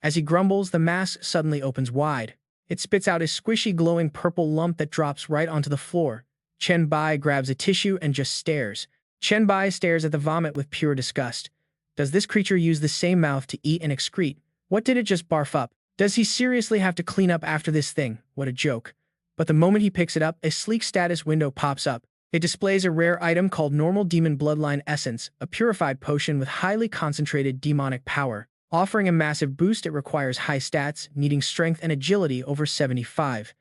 Speaker 1: As he grumbles, the mask suddenly opens wide. It spits out a squishy glowing purple lump that drops right onto the floor. Chen Bai grabs a tissue and just stares. Chen Bai stares at the vomit with pure disgust. Does this creature use the same mouth to eat and excrete? What did it just barf up? Does he seriously have to clean up after this thing? What a joke. But the moment he picks it up, a sleek status window pops up. It displays a rare item called Normal Demon Bloodline Essence, a purified potion with highly concentrated demonic power. Offering a massive boost, it requires high stats, needing strength and agility over 75.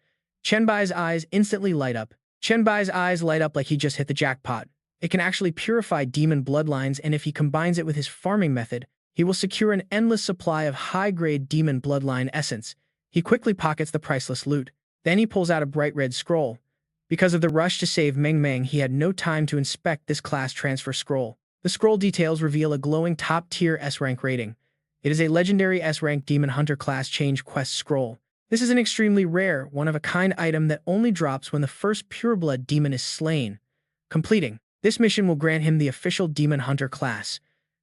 Speaker 1: Chen Bai's eyes instantly light up. Chen Bai's eyes light up like he just hit the jackpot. It can actually purify demon bloodlines, and if he combines it with his farming method, he will secure an endless supply of high-grade demon bloodline essence. He quickly pockets the priceless loot. Then he pulls out a bright red scroll. Because of the rush to save Meng Meng, he had no time to inspect this class transfer scroll. The scroll details reveal a glowing top-tier S-rank rating. It is a legendary S-rank Demon Hunter class change quest scroll. This is an extremely rare, one-of-a-kind item that only drops when the first pureblood demon is slain. Completing this mission will grant him the official Demon Hunter class.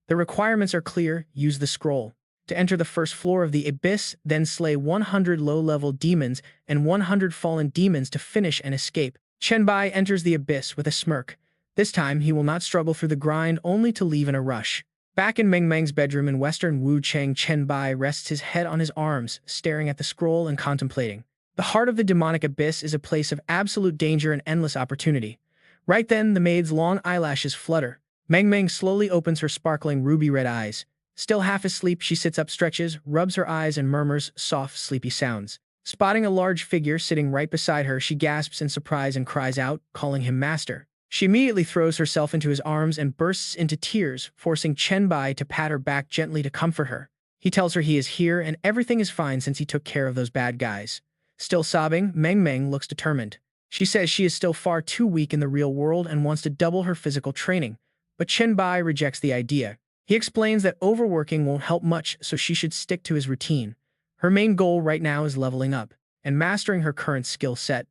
Speaker 1: The requirements are clear: use the scroll to enter the first floor of the Abyss, then slay 100 low-level demons and 100 fallen demons to finish and escape. Chen Bai enters the Abyss with a smirk. This time, he will not struggle through the grind, only to leave in a rush. Back in Meng Meng's bedroom in western Wuchang, Chen Bai rests his head on his arms, staring at the scroll and contemplating. The heart of the demonic abyss is a place of absolute danger and endless opportunity. Right then, the maid's long eyelashes flutter. Meng Meng slowly opens her sparkling ruby-red eyes. Still half asleep, she sits up, stretches, rubs her eyes, and murmurs soft, sleepy sounds. Spotting a large figure sitting right beside her, she gasps in surprise and cries out, calling him master. She immediately throws herself into his arms and bursts into tears, forcing Chen Bai to pat her back gently to comfort her. He tells her he is here and everything is fine since he took care of those bad guys. Still sobbing, Meng Meng looks determined. She says she is still far too weak in the real world and wants to double her physical training. But Chen Bai rejects the idea. He explains that overworking won't help much, so she should stick to his routine. Her main goal right now is leveling up and mastering her current skill set.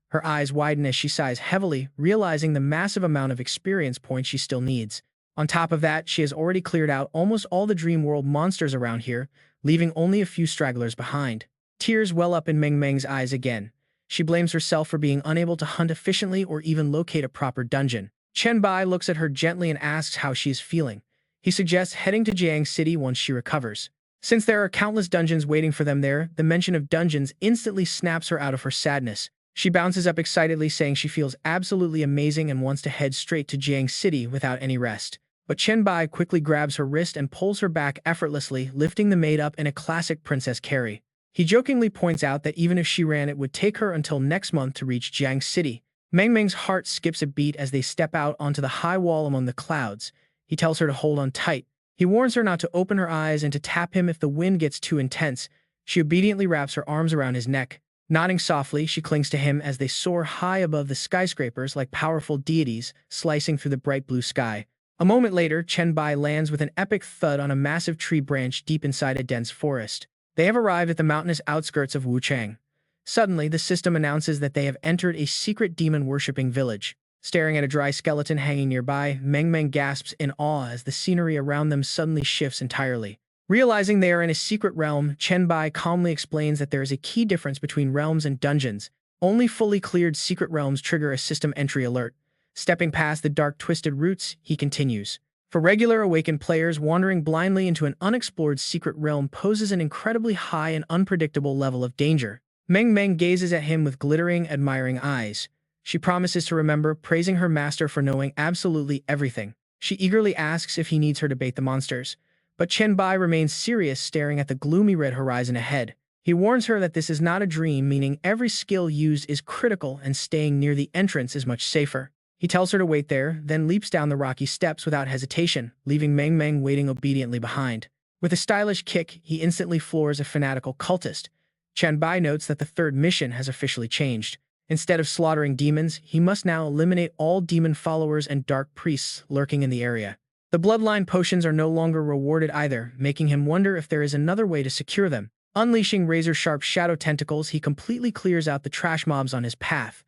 Speaker 1: Her eyes widen as she sighs heavily, realizing the massive amount of experience points she still needs. On top of that, she has already cleared out almost all the dream world monsters around here, leaving only a few stragglers behind. Tears well up in Meng Meng's eyes again. She blames herself for being unable to hunt efficiently or even locate a proper dungeon. Chen Bai looks at her gently and asks how she is feeling. He suggests heading to Jiang City once she recovers. Since there are countless dungeons waiting for them there, the mention of dungeons instantly snaps her out of her sadness. She bounces up excitedly, saying she feels absolutely amazing and wants to head straight to Jiang City without any rest. But Chen Bai quickly grabs her wrist and pulls her back effortlessly, lifting the maid up in a classic princess carry. He jokingly points out that even if she ran, it would take her until next month to reach Jiang City. Meng Meng's heart skips a beat as they step out onto the high wall among the clouds. He tells her to hold on tight. He warns her not to open her eyes and to tap him if the wind gets too intense. She obediently wraps her arms around his neck. Nodding softly, she clings to him as they soar high above the skyscrapers like powerful deities, slicing through the bright blue sky. A moment later, Chen Bai lands with an epic thud on a massive tree branch deep inside a dense forest. They have arrived at the mountainous outskirts of Wuchang. Suddenly, the system announces that they have entered a secret demon-worshipping village. Staring at a dry skeleton hanging nearby, Meng Meng gasps in awe as the scenery around them suddenly shifts entirely. Realizing they are in a secret realm, Chen Bai calmly explains that there is a key difference between realms and dungeons. Only fully cleared secret realms trigger a system entry alert. Stepping past the dark twisted roots, he continues. For regular awakened players, wandering blindly into an unexplored secret realm poses an incredibly high and unpredictable level of danger. Meng Meng gazes at him with glittering, admiring eyes. She promises to remember, praising her master for knowing absolutely everything. She eagerly asks if he needs her to bait the monsters. But Chen Bai remains serious, staring at the gloomy red horizon ahead. He warns her that this is not a dream, meaning every skill used is critical and staying near the entrance is much safer. He tells her to wait there, then leaps down the rocky steps without hesitation, leaving Meng Meng waiting obediently behind. With a stylish kick, he instantly floors a fanatical cultist. Chen Bai notes that the third mission has officially changed. Instead of slaughtering demons, he must now eliminate all demon followers and dark priests lurking in the area. The bloodline potions are no longer rewarded either, making him wonder if there is another way to secure them. Unleashing razor-sharp shadow tentacles, he completely clears out the trash mobs on his path.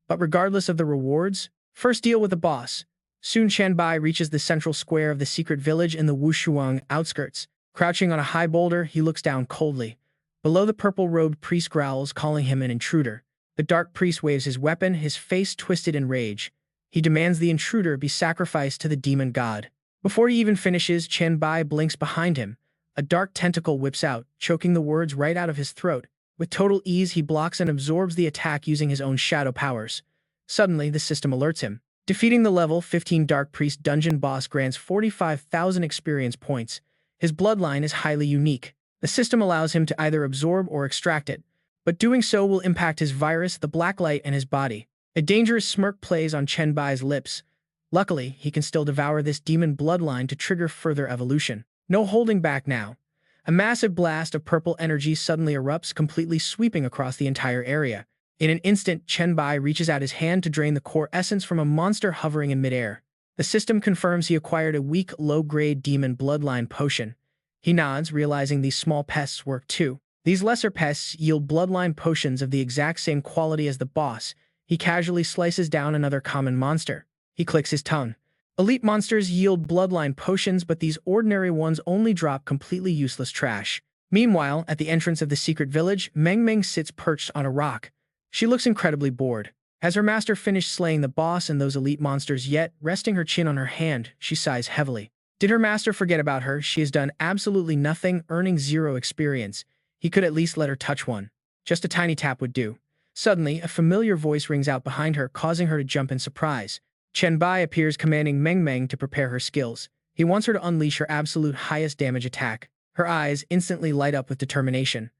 Speaker 1: But regardless of the rewards, first deal with the boss. Soon Chen Bai reaches the central square of the secret village in the Wushuang outskirts. Crouching on a high boulder, he looks down coldly. Below, the purple-robed priest growls, calling him an intruder. The dark priest waves his weapon, his face twisted in rage. He demands the intruder be sacrificed to the demon god. Before he even finishes, Chen Bai blinks behind him. A dark tentacle whips out, choking the words right out of his throat. With total ease, he blocks and absorbs the attack using his own shadow powers. Suddenly, the system alerts him. Defeating the level 15 Dark Priest dungeon boss grants 45,000 experience points. His bloodline is highly unique. The system allows him to either absorb or extract it, but doing so will impact his virus, the black light, and his body. A dangerous smirk plays on Chen Bai's lips. Luckily, he can still devour this demon bloodline to trigger further evolution. No holding back now. A massive blast of purple energy suddenly erupts, completely sweeping across the entire area. In an instant, Chen Bai reaches out his hand to drain the core essence from a monster hovering in midair. The system confirms he acquired a weak, low-grade demon bloodline potion. He nods, realizing these small pests work too. These lesser pests yield bloodline potions of the exact same quality as the boss. He casually slices down another common monster. He clicks his tongue. Elite monsters yield bloodline potions, but these ordinary ones only drop completely useless trash. Meanwhile, at the entrance of the secret village, Meng Meng sits perched on a rock. She looks incredibly bored. Has her master finished slaying the boss and those elite monsters yet? Resting her chin on her hand, she sighs heavily. Did her master forget about her? She has done absolutely nothing, earning 0 experience. He could at least let her touch one. Just a tiny tap would do. Suddenly, a familiar voice rings out behind her, causing her to jump in surprise. Chen Bai appears, commanding Meng Meng to prepare her skills. He wants her to unleash her absolute highest damage attack. Her eyes instantly light up with determination.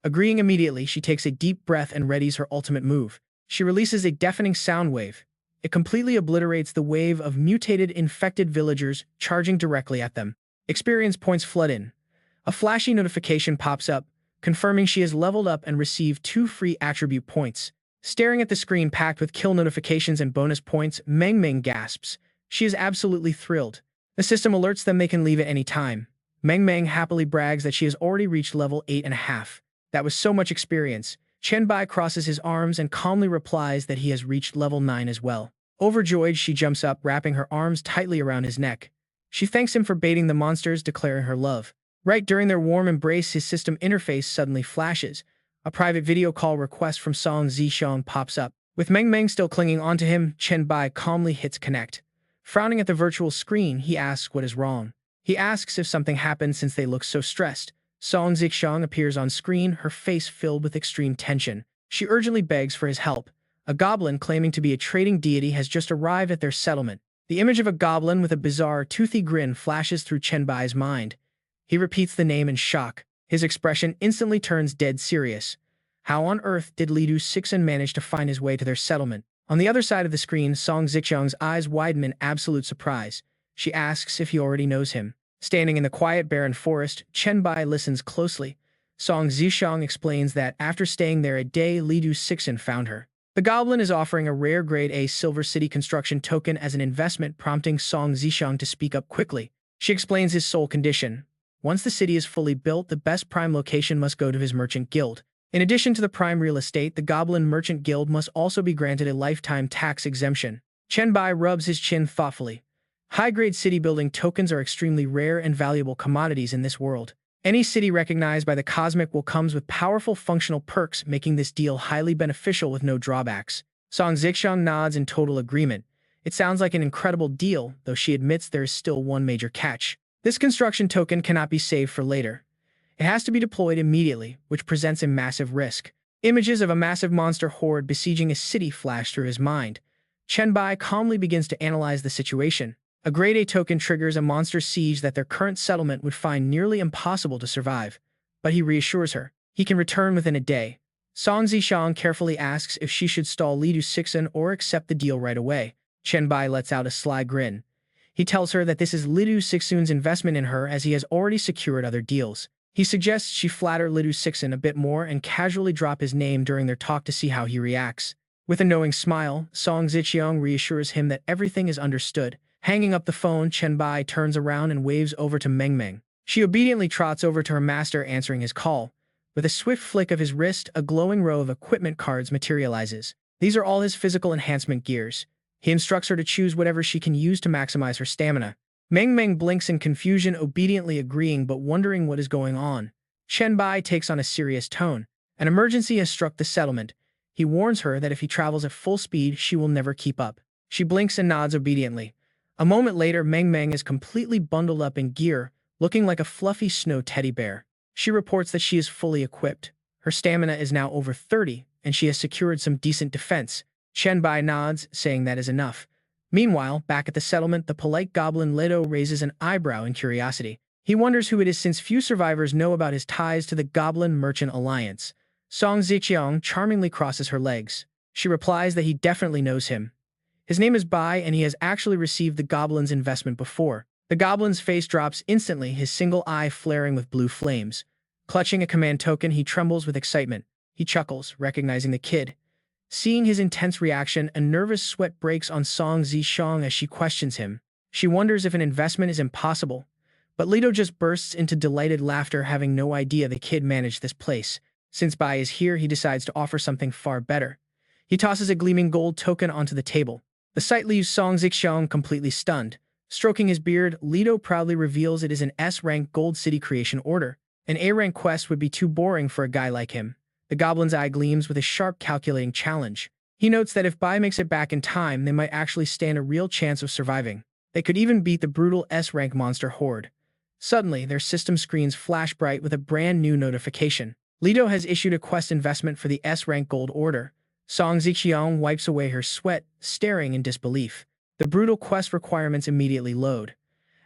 Speaker 1: Agreeing immediately, she takes a deep breath and readies her ultimate move. She releases a deafening sound wave. It completely obliterates the wave of mutated, infected villagers charging directly at them. Experience points flood in. A flashy notification pops up, confirming she has leveled up and received 2 free attribute points. Staring at the screen packed with kill notifications and bonus points, Meng Meng gasps. She is absolutely thrilled. The system alerts them they can leave at any time. Meng Meng happily brags that she has already reached level 8.5. That was so much experience. Chen Bai crosses his arms and calmly replies that he has reached level 9 as well. Overjoyed, she jumps up, wrapping her arms tightly around his neck. She thanks him for baiting the monsters, declaring her love. Right during their warm embrace, his system interface suddenly flashes. A private video call request from Song Zishang pops up. With Meng Meng still clinging onto him, Chen Bai calmly hits connect. Frowning at the virtual screen, he asks what is wrong. He asks if something happened since they look so stressed. Song Zishang appears on screen, her face filled with extreme tension. She urgently begs for his help. A goblin claiming to be a trading deity has just arrived at their settlement. The image of a goblin with a bizarre, toothy grin flashes through Chen Bai's mind. He repeats the name in shock. His expression instantly turns dead serious. How on earth did Lidu Sixen manage to find his way to their settlement? On the other side of the screen, Song Zixang's eyes widen in absolute surprise. She asks if he already knows him. Standing in the quiet, barren forest, Chen Bai listens closely. Song Zishang explains that after staying there a day, Lidu Sixen found her. The goblin is offering a rare grade A Silver City construction token as an investment, prompting Song Zishang to speak up quickly. She explains his sole condition. Once the city is fully built, the best prime location must go to his merchant guild. In addition to the prime real estate, the Goblin Merchant Guild must also be granted a lifetime tax exemption. Chen Bai rubs his chin thoughtfully. High-grade city-building tokens are extremely rare and valuable commodities in this world. Any city recognized by the cosmic will comes with powerful functional perks, making this deal highly beneficial with no drawbacks. Song Zixiang nods in total agreement. It sounds like an incredible deal, though she admits there is still one major catch. This construction token cannot be saved for later. It has to be deployed immediately, which presents a massive risk. Images of a massive monster horde besieging a city flash through his mind. Chen Bai calmly begins to analyze the situation. A Grade A token triggers a monster siege that their current settlement would find nearly impossible to survive. But he reassures her. He can return within a day. Song Zixiang carefully asks if she should stall Lidu Sixun or accept the deal right away. Chen Bai lets out a sly grin. He tells her that this is Lidu Sixun's investment in her as he has already secured other deals. He suggests she flatter Lidu Sixun a bit more and casually drop his name during their talk to see how he reacts. With a knowing smile, Song Zixiang reassures him that everything is understood. Hanging up the phone, Chen Bai turns around and waves over to Meng Meng. She obediently trots over to her master, answering his call. With a swift flick of his wrist, a glowing row of equipment cards materializes. These are all his physical enhancement gears. He instructs her to choose whatever she can use to maximize her stamina. Meng Meng blinks in confusion, obediently agreeing but wondering what is going on. Chen Bai takes on a serious tone. An emergency has struck the settlement. He warns her that if he travels at full speed, she will never keep up. She blinks and nods obediently. A moment later, Meng Meng is completely bundled up in gear, looking like a fluffy snow teddy bear. She reports that she is fully equipped. Her stamina is now over 30, and she has secured some decent defense. Chen Bai nods, saying that is enough. Meanwhile, back at the settlement, the polite goblin Leto raises an eyebrow in curiosity. He wonders who it is since few survivors know about his ties to the Goblin Merchant Alliance. Song Zixiang charmingly crosses her legs. She replies that he definitely knows him. His name is Bai, and he has actually received the goblin's investment before. The goblin's face drops instantly, his single eye flaring with blue flames. Clutching a command token, he trembles with excitement. He chuckles, recognizing the kid. Seeing his intense reaction, a nervous sweat breaks on Song Zixiang as she questions him. She wonders if an investment is impossible. But Leto just bursts into delighted laughter, having no idea the kid managed this place. Since Bai is here, he decides to offer something far better. He tosses a gleaming gold token onto the table. The sight leaves Song Zixiang completely stunned. Stroking his beard, Leto proudly reveals it is an S-rank gold city creation order. An A-rank quest would be too boring for a guy like him. The goblin's eye gleams with a sharp, calculating challenge. He notes that if Bai makes it back in time, they might actually stand a real chance of surviving. They could even beat the brutal S-rank monster horde. Suddenly, their system screens flash bright with a brand new notification. Leto has issued a quest investment for the S-rank gold order. Song Zixiang wipes away her sweat, staring in disbelief. The brutal quest requirements immediately load.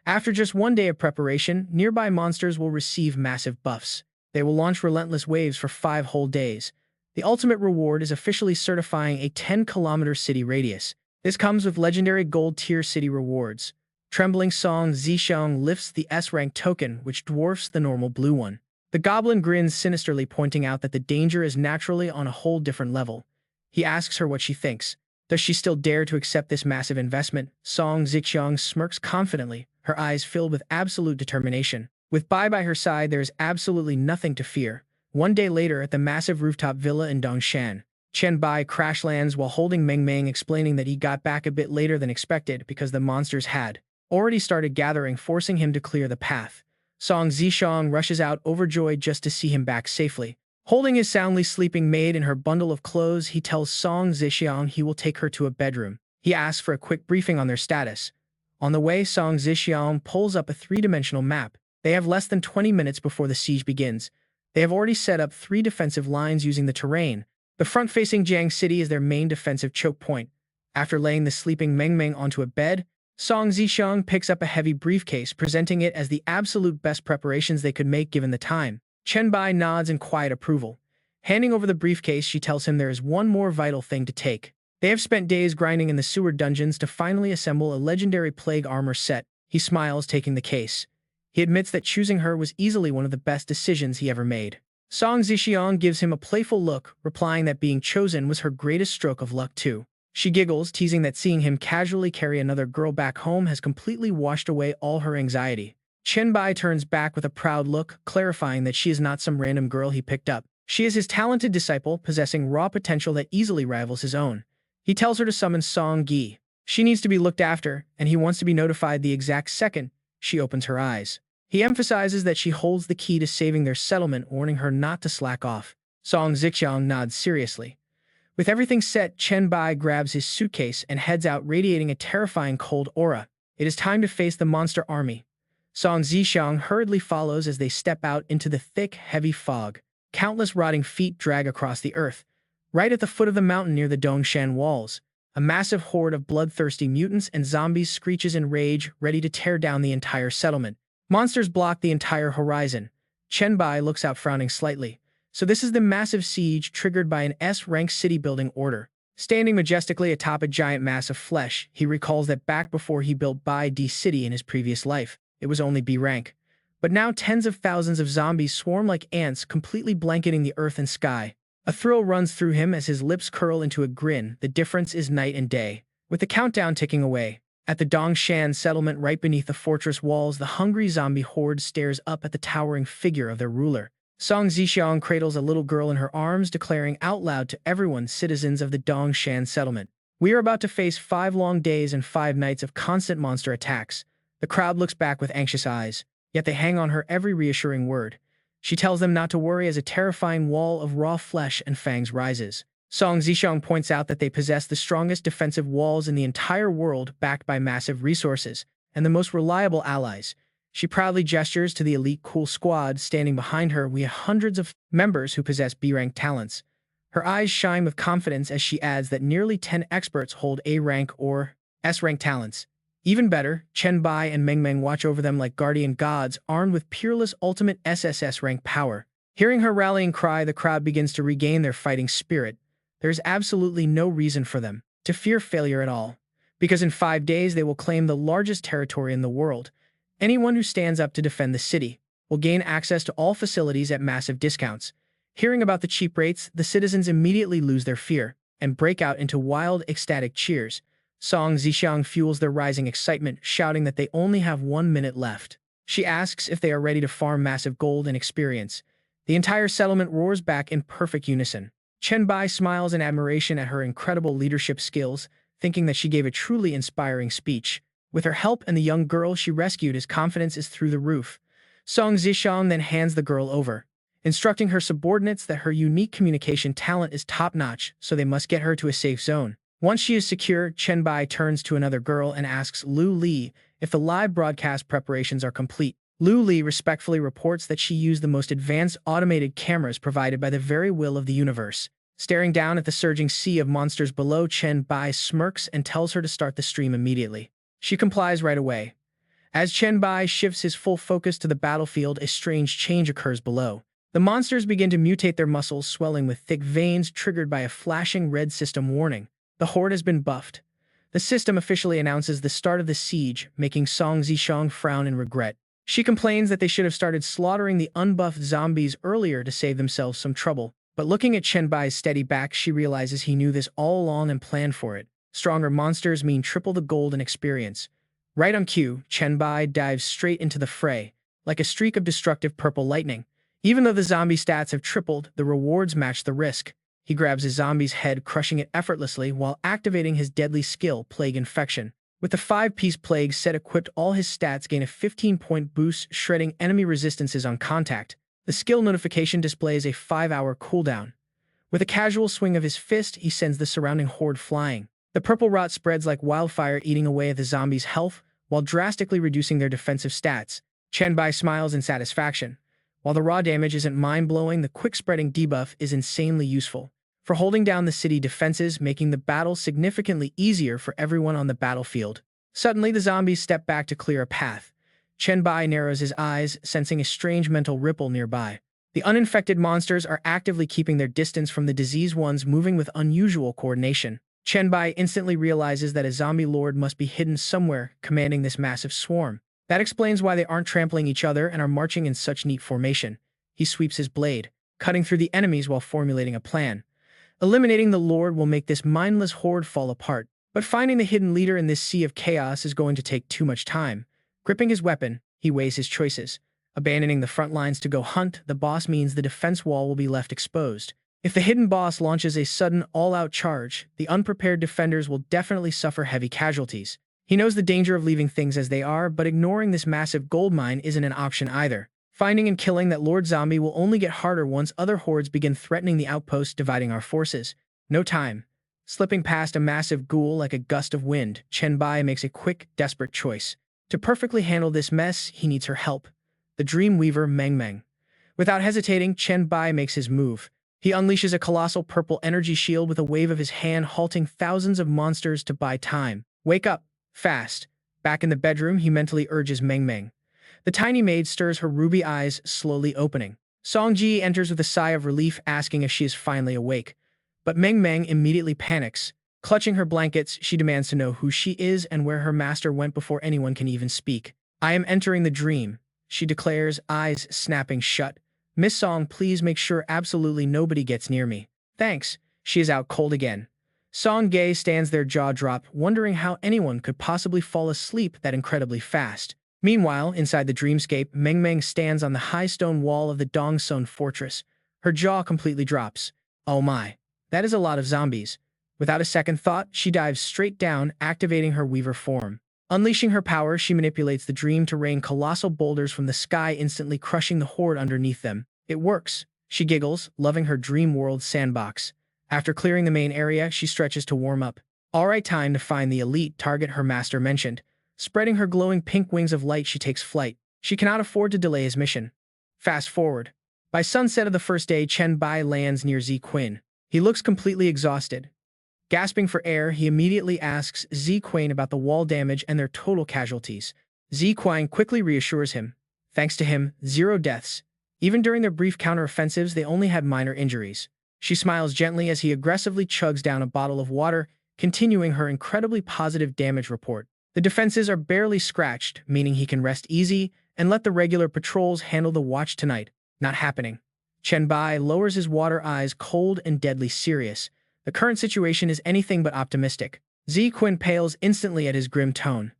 Speaker 1: After just one day of preparation, nearby monsters will receive massive buffs. They will launch relentless waves for 5 whole days. The ultimate reward is officially certifying a 10-kilometer city radius. This comes with legendary gold-tier city rewards. Trembling Song Zixiang lifts the S-rank token, which dwarfs the normal blue one. The goblin grins sinisterly, pointing out that the danger is naturally on a whole different level. He asks her what she thinks. Does she still dare to accept this massive investment? Song Zixiang smirks confidently, her eyes filled with absolute determination. With Bai by her side, there is absolutely nothing to fear. One day later, at the massive rooftop villa in Dongshan, Chen Bai crash lands while holding Meng Meng, explaining that he got back a bit later than expected because the monsters had already started gathering, forcing him to clear the path. Song Zixiang rushes out, overjoyed just to see him back safely. Holding his soundly sleeping maid in her bundle of clothes, he tells Song Zixiang he will take her to a bedroom. He asks for a quick briefing on their status. On the way, Song Zixiang pulls up a 3-dimensional map. They have less than 20 minutes before the siege begins. They have already set up 3 defensive lines using the terrain. The front-facing Jiang City is their main defensive choke point. After laying the sleeping Meng Meng onto a bed, Song Zixiang picks up a heavy briefcase, presenting it as the absolute best preparations they could make given the time. Chen Bai nods in quiet approval. Handing over the briefcase, she tells him there is one more vital thing to take. They have spent days grinding in the sewer dungeons to finally assemble a legendary plague armor set. He smiles, taking the case. He admits that choosing her was easily one of the best decisions he ever made. Song Zixiang gives him a playful look, replying that being chosen was her greatest stroke of luck too. She giggles, teasing that seeing him casually carry another girl back home has completely washed away all her anxiety. Chen Bai turns back with a proud look, clarifying that she is not some random girl he picked up. She is his talented disciple, possessing raw potential that easily rivals his own. He tells her to summon Song Gi. She needs to be looked after, and he wants to be notified the exact second she opens her eyes. He emphasizes that she holds the key to saving their settlement, warning her not to slack off. Song Zixiang nods seriously. With everything set, Chen Bai grabs his suitcase and heads out, radiating a terrifying cold aura. It is time to face the monster army. Song Zixiang hurriedly follows as they step out into the thick, heavy fog. Countless rotting feet drag across the earth. Right at the foot of the mountain near the Dongshan walls, a massive horde of bloodthirsty mutants and zombies screeches in rage, ready to tear down the entire settlement. Monsters block the entire horizon. Chen Bai looks out, frowning slightly. So this is the massive siege triggered by an S-rank city-building order. Standing majestically atop a giant mass of flesh, he recalls that back before he built Bai D City in his previous life, it was only B rank. But now tens of thousands of zombies swarm like ants, completely blanketing the earth and sky. A thrill runs through him as his lips curl into a grin. The difference is night and day. With the countdown ticking away, at the Dongshan settlement right beneath the fortress walls, the hungry zombie horde stares up at the towering figure of their ruler. Song Zixiang cradles a little girl in her arms, declaring out loud to everyone, citizens of the Dongshan settlement, "We are about to face 5 long days and 5 nights of constant monster attacks." The crowd looks back with anxious eyes, yet they hang on her every reassuring word. She tells them not to worry as a terrifying wall of raw flesh and fangs rises. Song Zixiang points out that they possess the strongest defensive walls in the entire world, backed by massive resources and the most reliable allies. She proudly gestures to the elite cool squad standing behind her. "We have hundreds of members who possess B-rank talents." Her eyes shine with confidence as she adds that nearly 10 experts hold A-rank or S-rank talents. Even better, Chen Bai and Meng Meng watch over them like guardian gods, armed with peerless ultimate SSS-Rank power. Hearing her rallying cry, the crowd begins to regain their fighting spirit. There is absolutely no reason for them to fear failure at all, because in 5 days they will claim the largest territory in the world. Anyone who stands up to defend the city will gain access to all facilities at massive discounts. Hearing about the cheap rates, the citizens immediately lose their fear and break out into wild, ecstatic cheers. Song Zixiang fuels their rising excitement, shouting that they only have 1 minute left. She asks if they are ready to farm massive gold and experience. The entire settlement roars back in perfect unison. Chen Bai smiles in admiration at her incredible leadership skills, thinking that she gave a truly inspiring speech. With her help and the young girl she rescued, his confidence is through the roof. Song Zixiang then hands the girl over, instructing her subordinates that her unique communication talent is top-notch, so they must get her to a safe zone. Once she is secure, Chen Bai turns to another girl and asks Lu Li if the live broadcast preparations are complete. Lu Li respectfully reports that she used the most advanced automated cameras provided by the very will of the universe. Staring down at the surging sea of monsters below, Chen Bai smirks and tells her to start the stream immediately. She complies right away. As Chen Bai shifts his full focus to the battlefield, a strange change occurs below. The monsters begin to mutate, their muscles swelling with thick veins, triggered by a flashing red system warning. The horde has been buffed. The system officially announces the start of the siege, making Song Zixiang frown in regret. She complains that they should have started slaughtering the unbuffed zombies earlier to save themselves some trouble. But looking at Chen Bai's steady back, she realizes he knew this all along and planned for it. Stronger monsters mean triple the gold and experience. Right on cue, Chen Bai dives straight into the fray, like a streak of destructive purple lightning. Even though the zombie stats have tripled, the rewards match the risk. He grabs his zombie's head, crushing it effortlessly while activating his deadly skill, Plague Infection. With the 5-piece Plague set equipped, all his stats gain a 15-point boost, shredding enemy resistances on contact. The skill notification displays a 5-hour cooldown. With a casual swing of his fist, he sends the surrounding horde flying. The purple rot spreads like wildfire, eating away at the zombies' health while drastically reducing their defensive stats. Chen Bai smiles in satisfaction. While the raw damage isn't mind-blowing, the quick-spreading debuff is insanely useful for holding down the city defenses, making the battle significantly easier for everyone on the battlefield. Suddenly, the zombies step back to clear a path. Chen Bai narrows his eyes, sensing a strange mental ripple nearby. The uninfected monsters are actively keeping their distance from the diseased ones, moving with unusual coordination. Chen Bai instantly realizes that a zombie lord must be hidden somewhere, commanding this massive swarm. That explains why they aren't trampling each other and are marching in such neat formation. He sweeps his blade, cutting through the enemies while formulating a plan. Eliminating the lord will make this mindless horde fall apart, but finding the hidden leader in this sea of chaos is going to take too much time. Gripping his weapon, he weighs his choices. Abandoning the front lines to go hunt the boss means the defense wall will be left exposed. If the hidden boss launches a sudden all-out charge, the unprepared defenders will definitely suffer heavy casualties. He knows the danger of leaving things as they are, but ignoring this massive goldmine isn't an option either. Finding and killing that Lord Zombie will only get harder once other hordes begin threatening the outpost, dividing our forces. No time. Slipping past a massive ghoul like a gust of wind, Chen Bai makes a quick, desperate choice. To perfectly handle this mess, he needs her help. The Dream Weaver Meng Meng. Without hesitating, Chen Bai makes his move. He unleashes a colossal purple energy shield with a wave of his hand, halting thousands of monsters to buy time. Wake up, fast. Back in the bedroom, he mentally urges Meng Meng. The tiny maid stirs her ruby eyes, slowly opening. Songji enters with a sigh of relief, asking if she is finally awake. But Meng Meng immediately panics. Clutching her blankets, she demands to know who she is and where her master went before anyone can even speak. I am entering the dream, she declares, eyes snapping shut. Miss Song, please make sure absolutely nobody gets near me. Thanks. She is out cold again. Song Gae stands there jaw-dropped, wondering how anyone could possibly fall asleep that incredibly fast. Meanwhile, inside the dreamscape, Meng Meng stands on the high stone wall of the Dongsun fortress. Her jaw completely drops. Oh my. That is a lot of zombies. Without a second thought, she dives straight down, activating her weaver form. Unleashing her power, she manipulates the dream to rain colossal boulders from the sky, instantly crushing the horde underneath them. It works. She giggles, loving her dream world sandbox. After clearing the main area, she stretches to warm up. Alright, time to find the elite target her master mentioned. Spreading her glowing pink wings of light, she takes flight. She cannot afford to delay his mission. Fast forward. By sunset of the first day, Chen Bai lands near Zi Qin. He looks completely exhausted. Gasping for air, he immediately asks Zi Qin about the wall damage and their total casualties. Zi Qin quickly reassures him. Thanks to him, 0 deaths. Even during their brief counteroffensives, they only had minor injuries. She smiles gently as he aggressively chugs down a bottle of water, continuing her incredibly positive damage report. The defenses are barely scratched, meaning he can rest easy and let the regular patrols handle the watch tonight. Not happening. Chen Bai lowers his water eyes, cold and deadly serious. The current situation is anything but optimistic. Zi Qin pales instantly at his grim tone.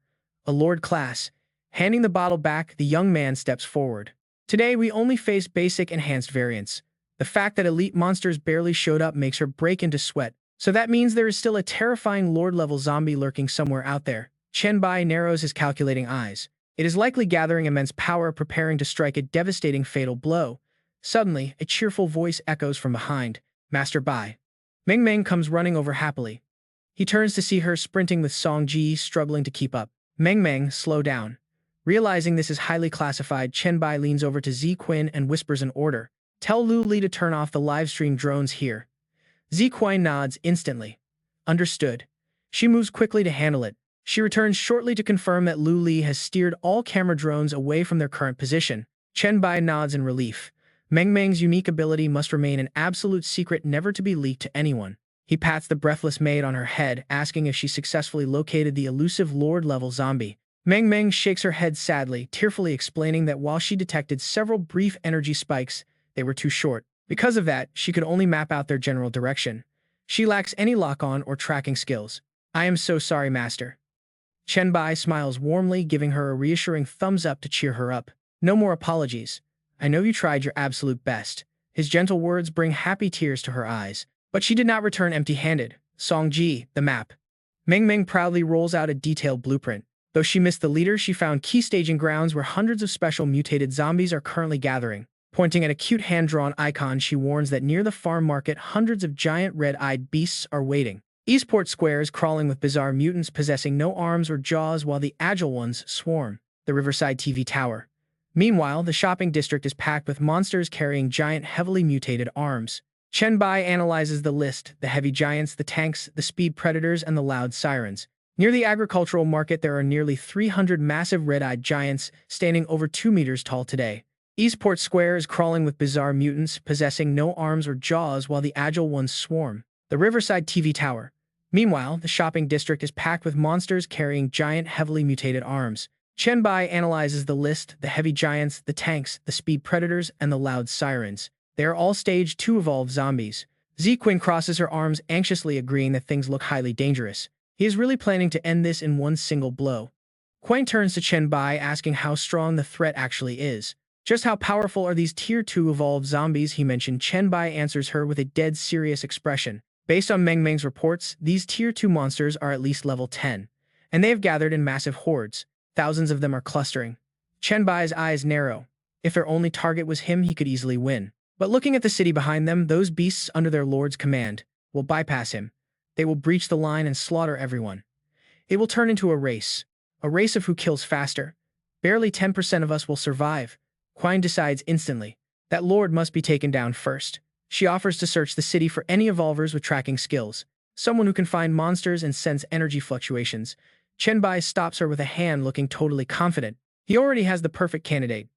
Speaker 1: A lord class. Handing the bottle back, the young man steps forward. Today, we only face basic enhanced variants. The fact that elite monsters barely showed up makes her break into sweat, so that means there is still a terrifying lord-level zombie lurking somewhere out there. Chen Bai narrows his calculating eyes. It is likely gathering immense power, preparing to strike a devastating fatal blow. Suddenly, a cheerful voice echoes from behind. Master Bai. Meng Meng comes running over happily. He turns to see her sprinting with Song Ji struggling to keep up. Meng Meng, slow down. Realizing this is highly classified, Chen Bai leans over to Zi Qin and whispers an order. Tell Lu Li to turn off the livestream drones here. Zi Qin nods instantly. Understood. She moves quickly to handle it. She returns shortly to confirm that Lu Li has steered all camera drones away from their current position. Chen Bai nods in relief. Meng Meng's unique ability must remain an absolute secret, never to be leaked to anyone. He pats the breathless maid on her head, asking if she successfully located the elusive lord-level zombie. Meng Meng shakes her head sadly, tearfully explaining that while she detected several brief energy spikes, they were too short. Because of that, she could only map out their general direction. She lacks any lock-on or tracking skills. I am so sorry, Master. Chen Bai smiles warmly, giving her a reassuring thumbs up to cheer her up. No more apologies. I know you tried your absolute best. His gentle words bring happy tears to her eyes. But she did not return empty-handed. Song Ji, the map. Meng Meng proudly rolls out a detailed blueprint. Though she missed the leader, she found key staging grounds where hundreds of special mutated zombies are currently gathering. Pointing at a cute hand-drawn icon, she warns that near the farm market, hundreds of giant red-eyed beasts are waiting. Eastport Square is crawling with bizarre mutants possessing no arms or jaws, while the agile ones swarm. The Riverside TV Tower. Meanwhile, the shopping district is packed with monsters carrying giant, heavily mutated arms. Chen Bai analyzes the list: the heavy giants, the tanks, the speed predators, and the loud sirens. Near the agricultural market, there are nearly 300 massive red-eyed giants, standing over 2 meters tall today. Eastport Square is crawling with bizarre mutants possessing no arms or jaws, while the agile ones swarm. The Riverside TV Tower. Meanwhile, the shopping district is packed with monsters carrying giant, heavily mutated arms. Chen Bai analyzes the list: the heavy giants, the tanks, the speed predators, and the loud sirens. They are all Stage 2 evolved zombies. Zi Qin crosses her arms, anxiously agreeing that things look highly dangerous. He is really planning to end this in one single blow. Quang turns to Chen Bai, asking how strong the threat actually is. Just how powerful are these Tier 2 evolved zombies he mentioned? Chen Bai answers her with a dead serious expression. Based on Meng Meng's reports, these Tier 2 monsters are at least level 10, and they have gathered in massive hordes. Thousands of them are clustering. Chen Bai's eyes narrow. If their only target was him, he could easily win. But looking at the city behind them, those beasts under their lord's command will bypass him. They will breach the line and slaughter everyone. It will turn into a race of who kills faster. Barely 10% of us will survive. Quine decides instantly. That lord must be taken down first. She offers to search the city for any evolvers with tracking skills, someone who can find monsters and sense energy fluctuations. Chen Bai stops her with a hand, looking totally confident. He already has the perfect candidate.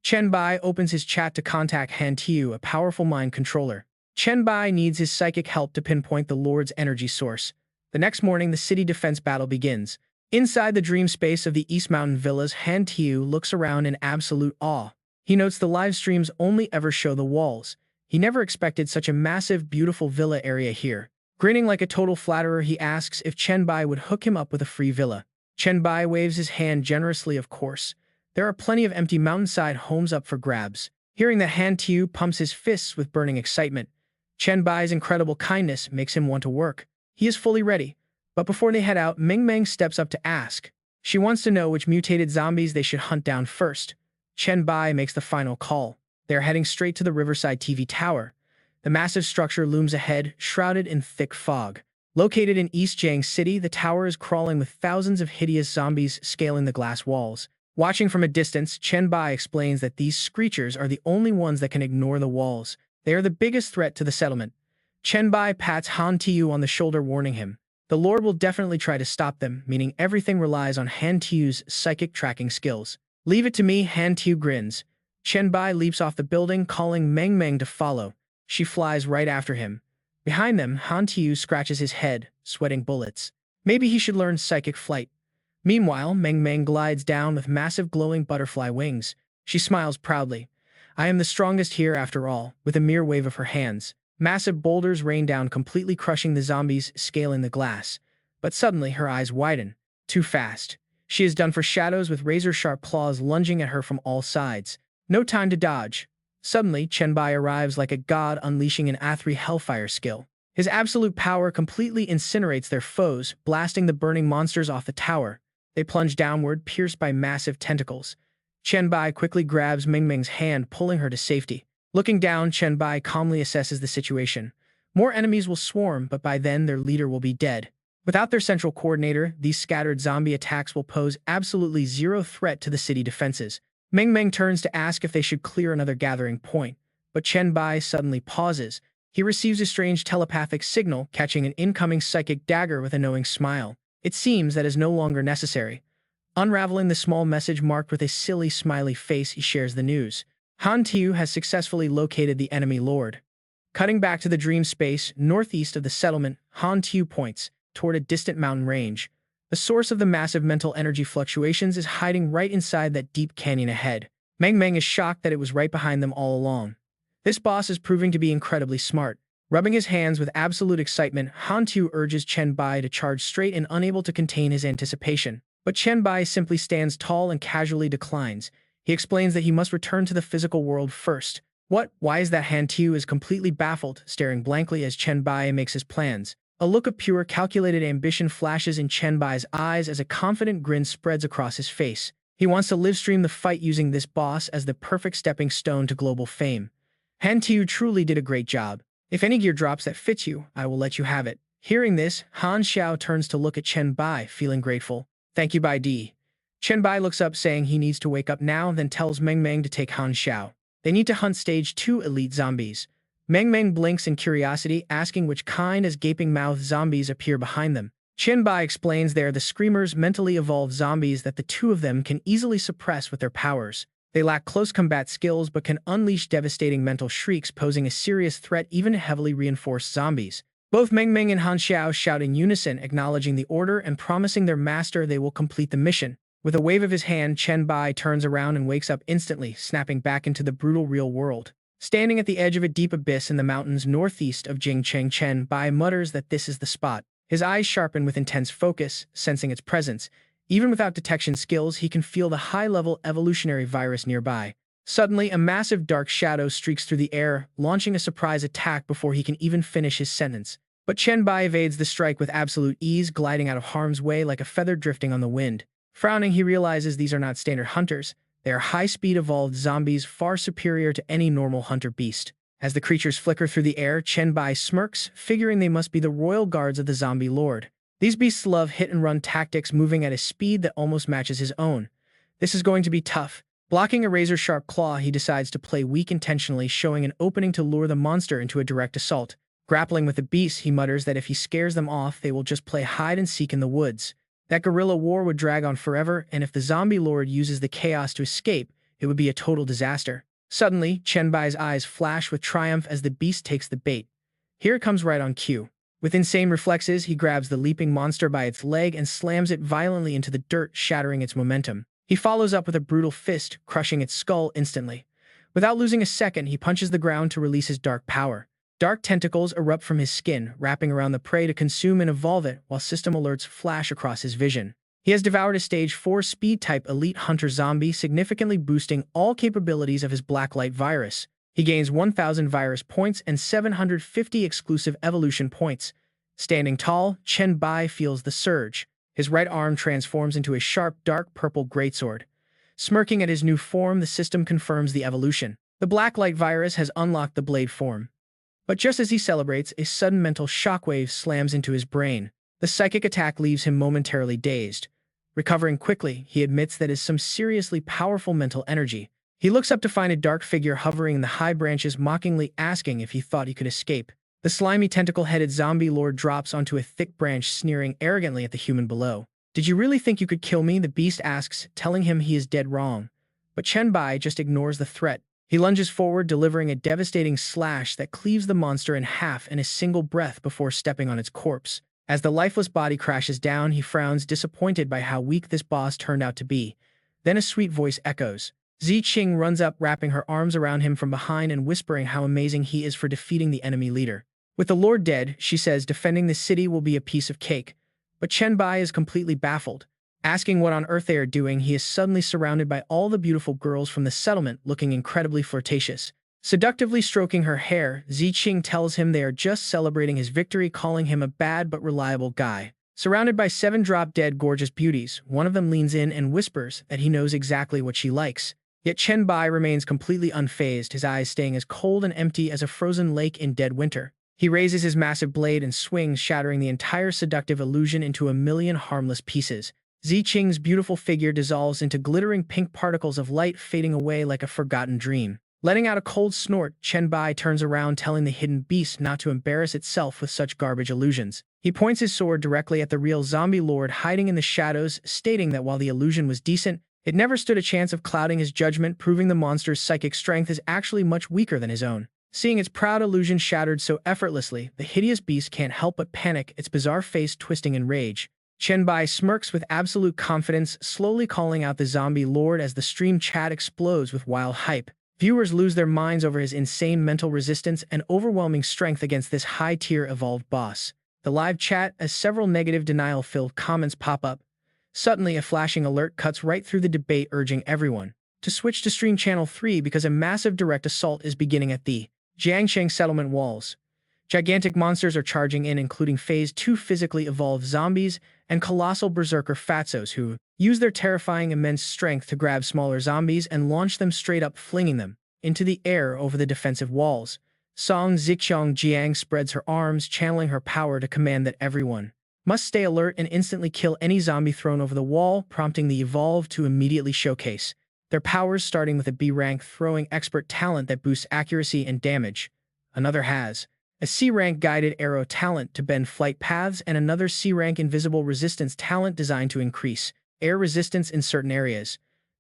Speaker 1: Chen Bai opens his chat to contact Han Tiu, a powerful mind controller. Chen Bai needs his psychic help to pinpoint the Lord's energy source. The next morning, the city defense battle begins. Inside the dream space of the East Mountain villas, Han Tiu looks around in absolute awe. He notes the live streams only ever show the walls. He never expected such a massive, beautiful villa area here. Grinning like a total flatterer, he asks if Chen Bai would hook him up with a free villa. Chen Bai waves his hand generously, of course. There are plenty of empty mountainside homes up for grabs. Hearing that, Han Tiu pumps his fists with burning excitement. Chen Bai's incredible kindness makes him want to work. He is fully ready. But before they head out, Meng Meng steps up to ask. She wants to know which mutated zombies they should hunt down first. Chen Bai makes the final call. They are heading straight to the Riverside TV tower. The massive structure looms ahead, shrouded in thick fog. Located in East Jiang City, the tower is crawling with thousands of hideous zombies scaling the glass walls. Watching from a distance, Chen Bai explains that these screechers are the only ones that can ignore the walls. They are the biggest threat to the settlement. Chen Bai pats Han Tiu on the shoulder, warning him. The Lord will definitely try to stop them, meaning everything relies on Han Tiu's psychic tracking skills. Leave it to me, Han Tiu grins. Chen Bai leaps off the building, calling Meng Meng to follow. She flies right after him. Behind them, Han Tiu scratches his head, sweating bullets. Maybe he should learn psychic flight. Meanwhile, Meng Meng glides down with massive glowing butterfly wings. She smiles proudly. I am the strongest here after all, with a mere wave of her hands. Massive boulders rain down, completely crushing the zombies scaling the glass. But suddenly, her eyes widen. Too fast. She is done for. Shadows with razor-sharp claws lunging at her from all sides. No time to dodge. Suddenly, Chen Bai arrives like a god, unleashing an A3 Hellfire skill. His absolute power completely incinerates their foes, blasting the burning monsters off the tower. They plunge downward, pierced by massive tentacles. Chen Bai quickly grabs Meng Meng's hand, pulling her to safety. Looking down, Chen Bai calmly assesses the situation. More enemies will swarm, but by then their leader will be dead. Without their central coordinator, these scattered zombie attacks will pose absolutely zero threat to the city defenses. Meng Meng turns to ask if they should clear another gathering point, but Chen Bai suddenly pauses. He receives a strange telepathic signal, catching an incoming psychic dagger with a knowing smile. It seems that is no longer necessary. Unraveling the small message marked with a silly smiley face, he shares the news. Han Tiu has successfully located the enemy lord. Cutting back to the dream space, northeast of the settlement, Han Tiu points toward a distant mountain range. The source of the massive mental energy fluctuations is hiding right inside that deep canyon ahead. Meng Meng is shocked that it was right behind them all along. This boss is proving to be incredibly smart. Rubbing his hands with absolute excitement, Han Tiu urges Chen Bai to charge straight and unable to contain his anticipation. But Chen Bai simply stands tall and casually declines. He explains that he must return to the physical world first. What? Why is that? Han Tiu is completely baffled, staring blankly as Chen Bai makes his plans. A look of pure, calculated ambition flashes in Chen Bai's eyes as a confident grin spreads across his face. He wants to livestream the fight using this boss as the perfect stepping stone to global fame. Han Tiu truly did a great job. If any gear drops that fits you, I will let you have it. Hearing this, Han Xiao turns to look at Chen Bai, feeling grateful. Thank you, Bai Di. Chen Bai looks up, saying he needs to wake up now, then tells Meng Meng to take Han Xiao. They need to hunt stage 2 elite zombies. Meng Meng blinks in curiosity, asking which kind, as gaping-mouthed zombies appear behind them. Chen Bai explains they are the Screamers, mentally evolved zombies that the two of them can easily suppress with their powers. They lack close combat skills but can unleash devastating mental shrieks, posing a serious threat even to heavily reinforced zombies. Both Meng Meng and Han Xiao shout in unison, acknowledging the order and promising their master they will complete the mission. With a wave of his hand, Chen Bai turns around and wakes up instantly, snapping back into the brutal real world. Standing at the edge of a deep abyss in the mountains northeast of Jingcheng, Chen Bai mutters that this is the spot. His eyes sharpen with intense focus, sensing its presence. Even without detection skills, he can feel the high-level evolutionary virus nearby. Suddenly, a massive dark shadow streaks through the air, launching a surprise attack before he can even finish his sentence. But Chen Bai evades the strike with absolute ease, gliding out of harm's way like a feather drifting on the wind. Frowning, he realizes these are not standard hunters. They are high-speed evolved zombies far superior to any normal hunter beast. As the creatures flicker through the air, Chen Bai smirks, figuring they must be the royal guards of the zombie lord. These beasts love hit-and-run tactics, moving at a speed that almost matches his own. This is going to be tough. Blocking a razor-sharp claw, he decides to play weak intentionally, showing an opening to lure the monster into a direct assault. Grappling with the beasts, he mutters that if he scares them off, they will just play hide-and-seek in the woods. That guerrilla war would drag on forever, and if the zombie lord uses the chaos to escape, it would be a total disaster. Suddenly, Chen Bai's eyes flash with triumph as the beast takes the bait. Here it comes right on cue. With insane reflexes, he grabs the leaping monster by its leg and slams it violently into the dirt, shattering its momentum. He follows up with a brutal fist, crushing its skull instantly. Without losing a second, he punches the ground to release his dark power. Dark tentacles erupt from his skin, wrapping around the prey to consume and evolve it, while system alerts flash across his vision. He has devoured a Stage 4 Speed-type Elite Hunter zombie, significantly boosting all capabilities of his Blacklight virus. He gains 1,000 virus points and 750 exclusive evolution points. Standing tall, Chen Bai feels the surge. His right arm transforms into a sharp, dark purple greatsword. Smirking at his new form, the system confirms the evolution. The Blacklight virus has unlocked the blade form. But just as he celebrates, a sudden mental shockwave slams into his brain. The psychic attack leaves him momentarily dazed. Recovering quickly, he admits that is some seriously powerful mental energy. He looks up to find a dark figure hovering in the high branches, mockingly asking if he thought he could escape. The slimy tentacle-headed zombie lord drops onto a thick branch, sneering arrogantly at the human below. "Did you really think you could kill me?" the beast asks, telling him he is dead wrong. But Chen Bai just ignores the threat. He lunges forward, delivering a devastating slash that cleaves the monster in half in a single breath before stepping on its corpse. As the lifeless body crashes down, he frowns, disappointed by how weak this boss turned out to be. Then a sweet voice echoes. Ziqing runs up, wrapping her arms around him from behind and whispering how amazing he is for defeating the enemy leader. With the lord dead, she says, defending the city will be a piece of cake. But Chen Bai is completely baffled. Asking what on earth they are doing, he is suddenly surrounded by all the beautiful girls from the settlement, looking incredibly flirtatious. Seductively stroking her hair, Ziqing tells him they are just celebrating his victory, calling him a bad but reliable guy. Surrounded by 7 drop-dead gorgeous beauties, one of them leans in and whispers that he knows exactly what she likes. Yet Chen Bai remains completely unfazed, his eyes staying as cold and empty as a frozen lake in dead winter. He raises his massive blade and swings, shattering the entire seductive illusion into a million harmless pieces. Ziqing's beautiful figure dissolves into glittering pink particles of light, fading away like a forgotten dream. Letting out a cold snort, Chen Bai turns around, telling the hidden beast not to embarrass itself with such garbage illusions. He points his sword directly at the real zombie lord hiding in the shadows, stating that while the illusion was decent, it never stood a chance of clouding his judgment, proving the monster's psychic strength is actually much weaker than his own. Seeing its proud illusion shattered so effortlessly, the hideous beast can't help but panic, its bizarre face twisting in rage. Chen Bai smirks with absolute confidence, slowly calling out the zombie lord as the stream chat explodes with wild hype. Viewers lose their minds over his insane mental resistance and overwhelming strength against this high-tier evolved boss. The live chat, as several negative denial-filled comments pop up. Suddenly, a flashing alert cuts right through the debate, urging everyone to switch to Stream Channel 3 because a massive direct assault is beginning at the Jiangsheng settlement walls. Gigantic monsters are charging in, including Phase 2 physically evolved zombies and colossal berserker fatzos who use their terrifying immense strength to grab smaller zombies and launch them straight up, flinging them into the air over the defensive walls. Song Zixiang Jiang spreads her arms, channeling her power to command that everyone must stay alert and instantly kill any zombie thrown over the wall, prompting the evolved to immediately showcase their powers, starting with a B-rank throwing expert talent that boosts accuracy and damage. Another has a C-rank guided arrow talent to bend flight paths, and another C-rank invisible resistance talent designed to increase air resistance in certain areas.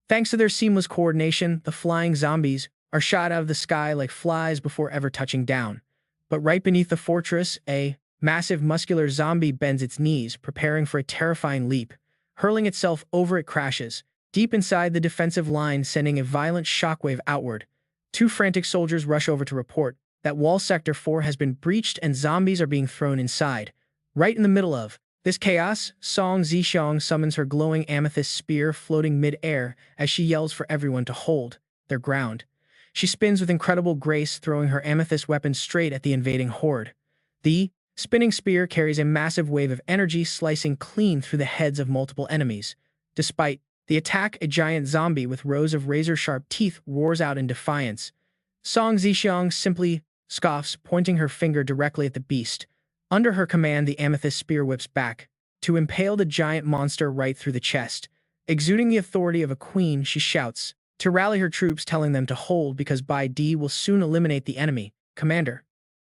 Speaker 1: Thanks to their seamless coordination, the flying zombies are shot out of the sky like flies before ever touching down. But right beneath the fortress, a massive muscular zombie bends its knees, preparing for a terrifying leap. Hurling itself over, it crashes deep inside the defensive line, sending a violent shockwave outward. 2 frantic soldiers rush over to report that wall sector 4 has been breached and zombies are being thrown inside. Right in the middle of this chaos, Song Zixiang summons her glowing amethyst spear, floating mid-air as she yells for everyone to hold their ground. She spins with incredible grace, throwing her amethyst weapon straight at the invading horde. The spinning spear carries a massive wave of energy, slicing clean through the heads of multiple enemies. Despite the attack, a giant zombie with rows of razor-sharp teeth roars out in defiance. Song Zixiang simply scoffs, pointing her finger directly at the beast. Under her command, the amethyst spear whips back to impale the giant monster right through the chest. Exuding the authority of a queen, she shouts to rally her troops, telling them to hold because Bai Di will soon eliminate the enemy commander.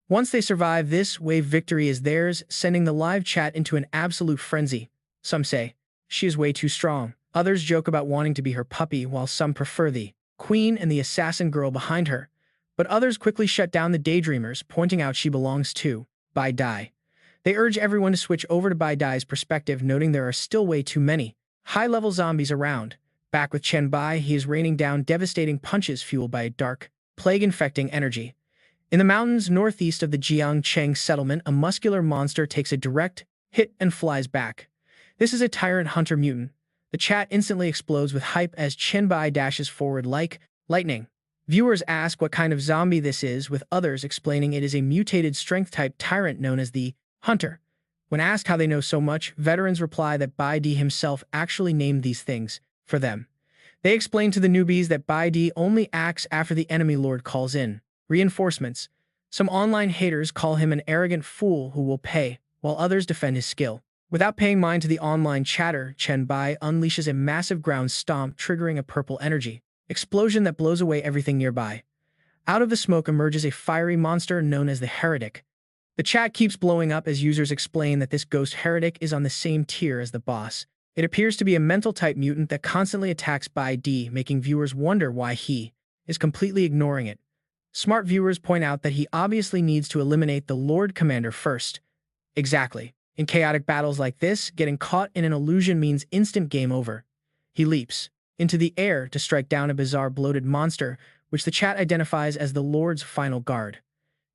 Speaker 1: Once they survive this wave, victory is theirs, sending the live chat into an absolute frenzy. Some say she is way too strong. Others joke about wanting to be her puppy, while some prefer the queen and the assassin girl behind her. But others quickly shut down the daydreamers, pointing out she belongs to Bai Di. They urge everyone to switch over to Bai Dai's perspective, noting there are still way too many high-level zombies around. Back with Chen Bai, he is raining down devastating punches fueled by a dark, plague-infecting energy. In the mountains northeast of the Jiangcheng settlement, a muscular monster takes a direct hit and flies back. This is a tyrant hunter mutant. The chat instantly explodes with hype as Chen Bai dashes forward like lightning. Viewers ask what kind of zombie this is, with others explaining it is a mutated strength-type tyrant known as the Hunter. When asked how they know so much, veterans reply that Bai Di himself actually named these things for them. They explain to the newbies that Bai Di only acts after the enemy lord calls in reinforcements. Some online haters call him an arrogant fool who will pay, while others defend his skill. Without paying mind to the online chatter, Chen Bai unleashes a massive ground stomp, triggering a purple energy explosion that blows away everything nearby. Out of the smoke emerges a fiery monster known as the Heretic. The chat keeps blowing up as users explain that this ghost heretic is on the same tier as the boss. It appears to be a mental-type mutant that constantly attacks Bai Di, making viewers wonder why he is completely ignoring it. Smart viewers point out that he obviously needs to eliminate the Lord Commander first. Exactly. In chaotic battles like this, getting caught in an illusion means instant game over. He leaps into the air to strike down a bizarre bloated monster, which the chat identifies as the Lord's final guard.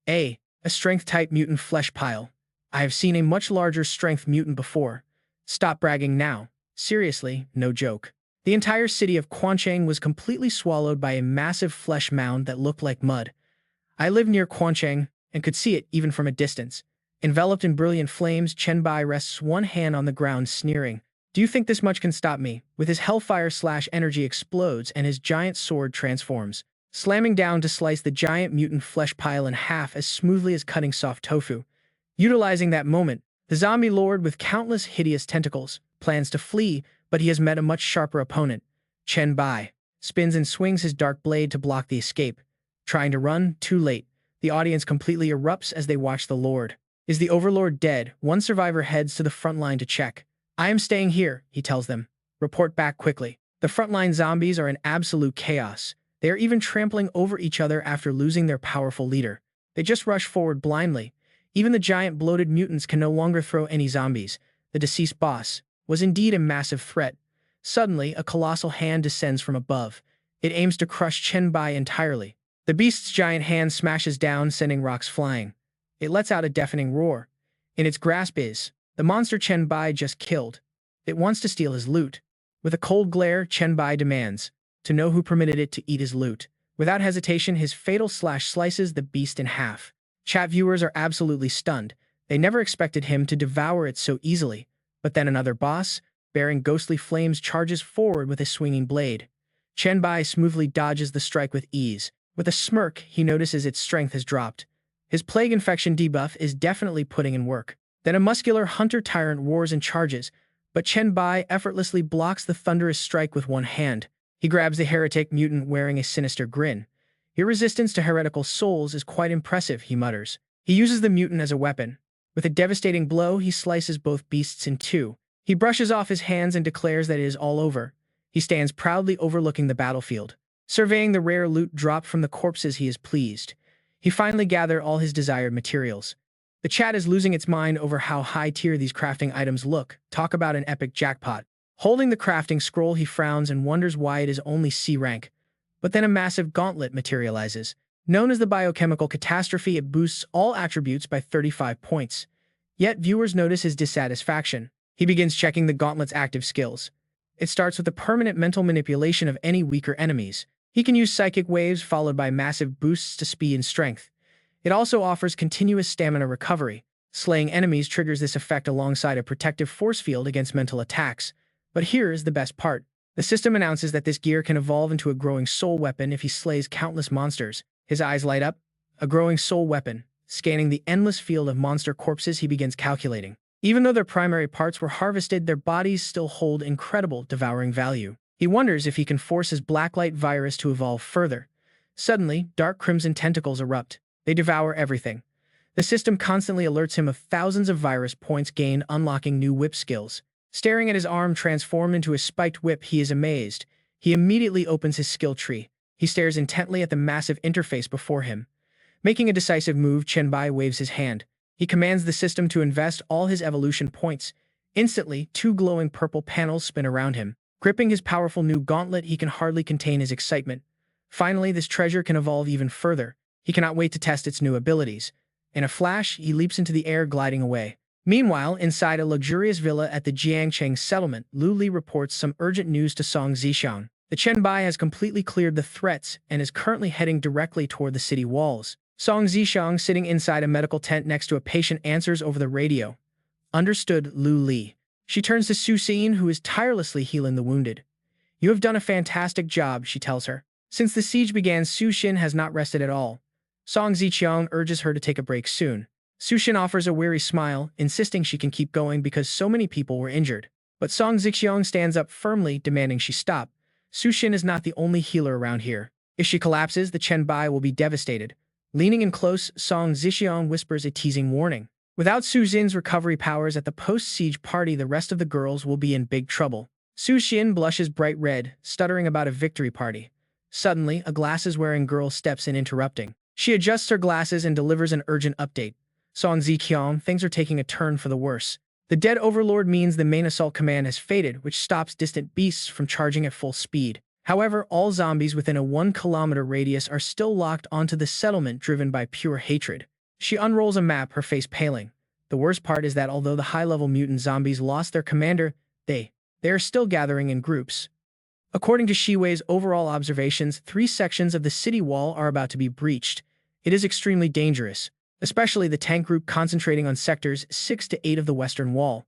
Speaker 1: A strength-type mutant flesh pile. I have seen a much larger strength mutant before. Stop bragging now. Seriously, no joke. The entire city of Quancheng was completely swallowed by a massive flesh mound that looked like mud. I live near Quancheng and could see it even from a distance. Enveloped in brilliant flames, Chen Bai rests one hand on the ground, sneering. Do you think this much can stop me? With his hellfire/energy explodes and his giant sword transforms, slamming down to slice the giant mutant flesh pile in half as smoothly as cutting soft tofu. Utilizing that moment, the zombie lord with countless hideous tentacles plans to flee, but he has met a much sharper opponent. Chen Bai spins and swings his dark blade to block the escape. Trying to run, too late. The audience completely erupts as they watch the lord. Is the overlord dead? One survivor heads to the front line to check. I am staying here, he tells them. Report back quickly. The frontline zombies are in absolute chaos. They are even trampling over each other after losing their powerful leader. They just rush forward blindly. Even the giant bloated mutants can no longer throw any zombies. The deceased boss was indeed a massive threat. Suddenly, a colossal hand descends from above. It aims to crush Chen Bai entirely. The beast's giant hand smashes down, sending rocks flying. It lets out a deafening roar. In its grasp is the monster Chen Bai just killed. It wants to steal his loot. With a cold glare, Chen Bai demands to know who permitted it to eat his loot. Without hesitation, his fatal slash slices the beast in half. Chat viewers are absolutely stunned. They never expected him to devour it so easily. But then another boss, bearing ghostly flames, charges forward with a swinging blade. Chen Bai smoothly dodges the strike with ease. With a smirk, he notices its strength has dropped. His plague infection debuff is definitely putting in work. Then a muscular hunter tyrant roars and charges, but Chen Bai effortlessly blocks the thunderous strike with one hand. He grabs the heretic mutant wearing a sinister grin. Your resistance to heretical souls is quite impressive, he mutters. He uses the mutant as a weapon. With a devastating blow, he slices both beasts in two. He brushes off his hands and declares that it is all over. He stands proudly overlooking the battlefield. Surveying the rare loot dropped from the corpses, he is pleased. He finally gathered all his desired materials. The chat is losing its mind over how high-tier these crafting items look. Talk about an epic jackpot. Holding the crafting scroll, he frowns and wonders why it is only C rank. But then a massive gauntlet materializes. Known as the biochemical catastrophe, it boosts all attributes by 35 points. Yet viewers notice his dissatisfaction. He begins checking the gauntlet's active skills. It starts with the permanent mental manipulation of any weaker enemies. He can use psychic waves followed by massive boosts to speed and strength. It also offers continuous stamina recovery. Slaying enemies triggers this effect alongside a protective force field against mental attacks. But here is the best part. The system announces that this gear can evolve into a growing soul weapon if he slays countless monsters. His eyes light up. A growing soul weapon. Scanning the endless field of monster corpses, he begins calculating. Even though their primary parts were harvested, their bodies still hold incredible devouring value. He wonders if he can force his blacklight virus to evolve further. Suddenly, dark crimson tentacles erupt. They devour everything. The system constantly alerts him of thousands of virus points gained, unlocking new whip skills. Staring at his arm transformed into a spiked whip, he is amazed. He immediately opens his skill tree. He stares intently at the massive interface before him. Making a decisive move, Chen Bai waves his hand. He commands the system to invest all his evolution points. Instantly, two glowing purple panels spin around him. Gripping his powerful new gauntlet, he can hardly contain his excitement. Finally, this treasure can evolve even further. He cannot wait to test its new abilities. In a flash, he leaps into the air, gliding away. Meanwhile, inside a luxurious villa at the Jiangcheng settlement, Lu Li reports some urgent news to Song Zixiang. The Chen Bai has completely cleared the threats and is currently heading directly toward the city walls. Song Zixiang, sitting inside a medical tent next to a patient, answers over the radio. Understood, Lu Li. She turns to Su Xin, who is tirelessly healing the wounded. You have done a fantastic job, she tells her. Since the siege began, Su Xin has not rested at all. Song Zixiang urges her to take a break soon. Su Xin offers a weary smile, insisting she can keep going because so many people were injured. But Song Zixiang stands up firmly, demanding she stop. Su Xin is not the only healer around here. If she collapses, the Chen Bai will be devastated. Leaning in close, Song Zixiang whispers a teasing warning. Without Su Xin's recovery powers at the post-siege party, the rest of the girls will be in big trouble. Su Xin blushes bright red, stuttering about a victory party. Suddenly, a glasses-wearing girl steps in, interrupting. She adjusts her glasses and delivers an urgent update. Song Zixiang, things are taking a turn for the worse. The dead overlord means the main assault command has faded, which stops distant beasts from charging at full speed. However, all zombies within a 1-kilometer radius are still locked onto the settlement, driven by pure hatred. She unrolls a map, her face paling. The worst part is that although the high-level mutant zombies lost their commander, they are still gathering in groups. According to Shiwei's overall observations, 3 sections of the city wall are about to be breached. It is extremely dangerous, especially the tank group concentrating on sectors 6 to 8 of the western wall.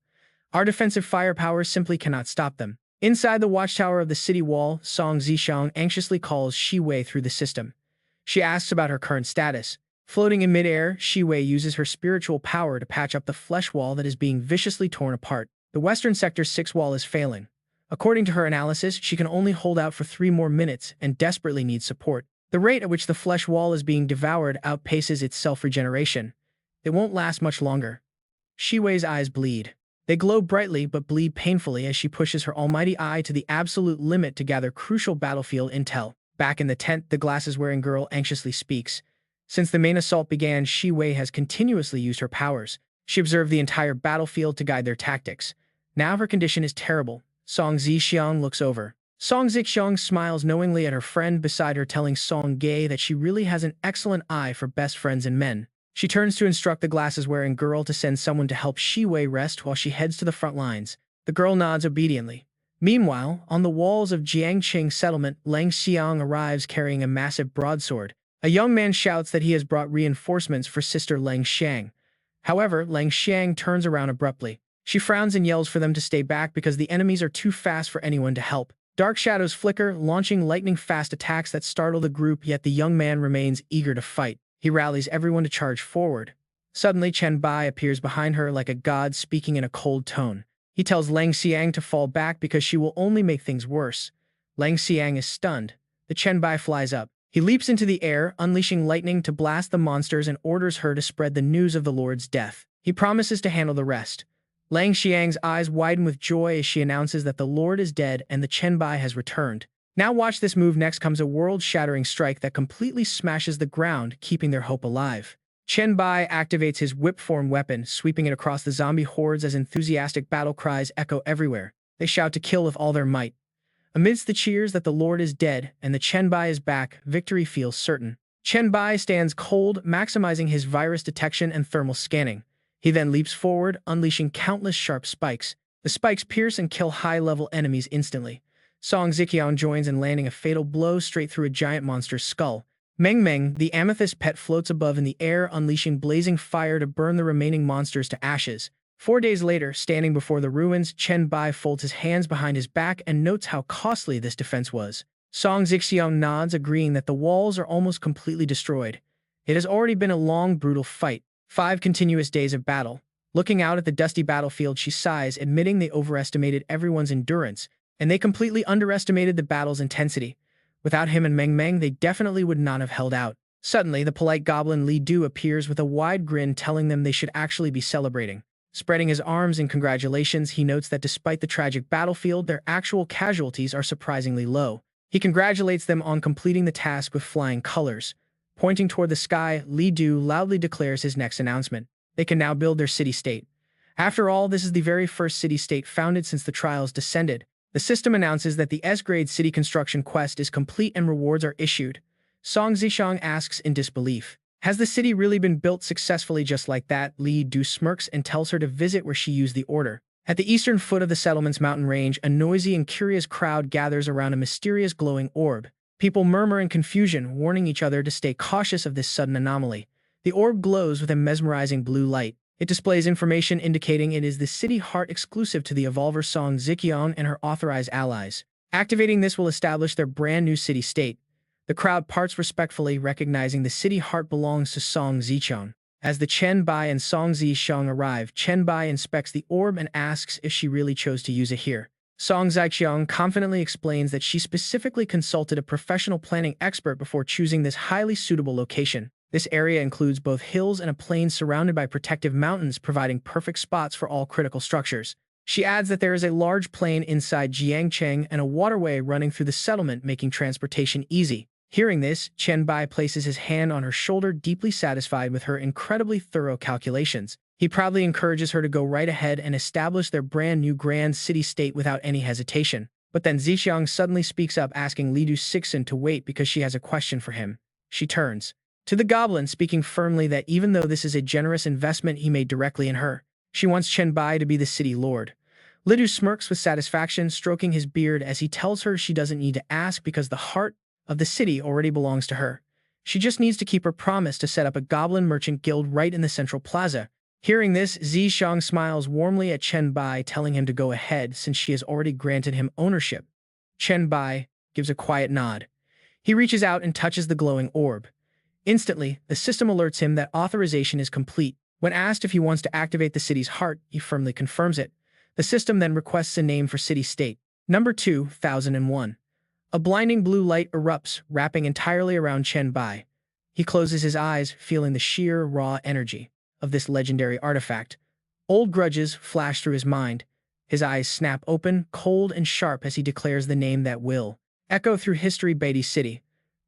Speaker 1: Our defensive firepower simply cannot stop them. Inside the watchtower of the city wall, Song Zixiang anxiously calls Shiwei through the system. She asks about her current status. Floating in midair, Shiwei uses her spiritual power to patch up the flesh wall that is being viciously torn apart. The western sector 6 wall is failing. According to her analysis, she can only hold out for 3 more minutes and desperately needs support. The rate at which the flesh wall is being devoured outpaces its self-regeneration. It won't last much longer. Shiwei's eyes bleed. They glow brightly but bleed painfully as she pushes her almighty eye to the absolute limit to gather crucial battlefield intel. Back in the tent, the glasses-wearing girl anxiously speaks. Since the main assault began, Shiwei has continuously used her powers. She observed the entire battlefield to guide their tactics. Now her condition is terrible. Song Zixiang looks over. Song Zixiang smiles knowingly at her friend beside her, telling Song Gai that she really has an excellent eye for best friends and men. She turns to instruct the glasses-wearing girl to send someone to help Shiwei rest while she heads to the front lines. The girl nods obediently. Meanwhile, on the walls of Jiangqing settlement, Lang Xiang arrives carrying a massive broadsword. A young man shouts that he has brought reinforcements for sister Lang Xiang. However, Lang Xiang turns around abruptly. She frowns and yells for them to stay back because the enemies are too fast for anyone to help. Dark shadows flicker, launching lightning-fast attacks that startle the group, yet the young man remains eager to fight. He rallies everyone to charge forward. Suddenly, Chen Bai appears behind her like a god, speaking in a cold tone. He tells Lang Xiang to fall back because she will only make things worse. Lang Xiang is stunned. The Chen Bai flies up. He leaps into the air, unleashing lightning to blast the monsters, and orders her to spread the news of the Lord's death. He promises to handle the rest. Lang Xiang's eyes widen with joy as she announces that the Lord is dead and the Chen Bai has returned. Now watch this move. Next comes a world-shattering strike that completely smashes the ground, keeping their hope alive. Chen Bai activates his whip-form weapon, sweeping it across the zombie hordes as enthusiastic battle cries echo everywhere. They shout to kill with all their might. Amidst the cheers that the Lord is dead and the Chen Bai is back, victory feels certain. Chen Bai stands cold, maximizing his virus detection and thermal scanning. He then leaps forward, unleashing countless sharp spikes. The spikes pierce and kill high-level enemies instantly. Song Ziqiang joins in, landing a fatal blow straight through a giant monster's skull. Meng Meng, the amethyst pet, floats above in the air, unleashing blazing fire to burn the remaining monsters to ashes. 4 days later, standing before the ruins, Chen Bai folds his hands behind his back and notes how costly this defense was. Song Ziqiang nods, agreeing that the walls are almost completely destroyed. It has already been a long, brutal fight. 5 continuous days of battle. Looking out at the dusty battlefield, she sighs, admitting they overestimated everyone's endurance, and they completely underestimated the battle's intensity. Without him and Meng Meng, they definitely would not have held out. Suddenly, the polite goblin Li Du appears with a wide grin, telling them they should actually be celebrating. Spreading his arms in congratulations, he notes that despite the tragic battlefield, their actual casualties are surprisingly low. He congratulates them on completing the task with flying colors. Pointing toward the sky, Li Du loudly declares his next announcement. They can now build their city-state. After all, this is the very first city-state founded since the trials descended. The system announces that the S-grade city construction quest is complete and rewards are issued. Song Ziqiang asks in disbelief, "Has the city really been built successfully just like that?" Li Du smirks and tells her to visit where she used the order. At the eastern foot of the settlement's mountain range, a noisy and curious crowd gathers around a mysterious glowing orb. People murmur in confusion, warning each other to stay cautious of this sudden anomaly. The orb glows with a mesmerizing blue light. It displays information indicating it is the city heart exclusive to the evolver Song Ziqiang and her authorized allies. Activating this will establish their brand new city-state. The crowd parts respectfully, recognizing the city heart belongs to Song Ziqiang. As the Chen Bai and Song Ziqiang arrive, Chen Bai inspects the orb and asks if she really chose to use it here. Song Ziqiang confidently explains that she specifically consulted a professional planning expert before choosing this highly suitable location. This area includes both hills and a plain surrounded by protective mountains, providing perfect spots for all critical structures. She adds that there is a large plain inside Jiangcheng and a waterway running through the settlement, making transportation easy. Hearing this, Chen Bai places his hand on her shoulder, deeply satisfied with her incredibly thorough calculations. He proudly encourages her to go right ahead and establish their brand new grand city-state without any hesitation. But then Ziqiang suddenly speaks up, asking Li Du Sixin to wait because she has a question for him. She turns to the goblin, speaking firmly that even though this is a generous investment he made directly in her, she wants Chen Bai to be the city lord. Li Du smirks with satisfaction, stroking his beard as he tells her she doesn't need to ask because the heart of the city already belongs to her. She just needs to keep her promise to set up a goblin merchant guild right in the central plaza. Hearing this, Ziqiang smiles warmly at Chen Bai, telling him to go ahead since she has already granted him ownership. Chen Bai gives a quiet nod. He reaches out and touches the glowing orb. Instantly, the system alerts him that authorization is complete. When asked if he wants to activate the city's heart, he firmly confirms it. The system then requests a name for city-state. Number 2001. A blinding blue light erupts, wrapping entirely around Chen Bai. He closes his eyes, feeling the sheer, raw energy of this legendary artifact. Old grudges flash through his mind. His eyes snap open, cold and sharp, as he declares the name that will echo through history: Beatty City.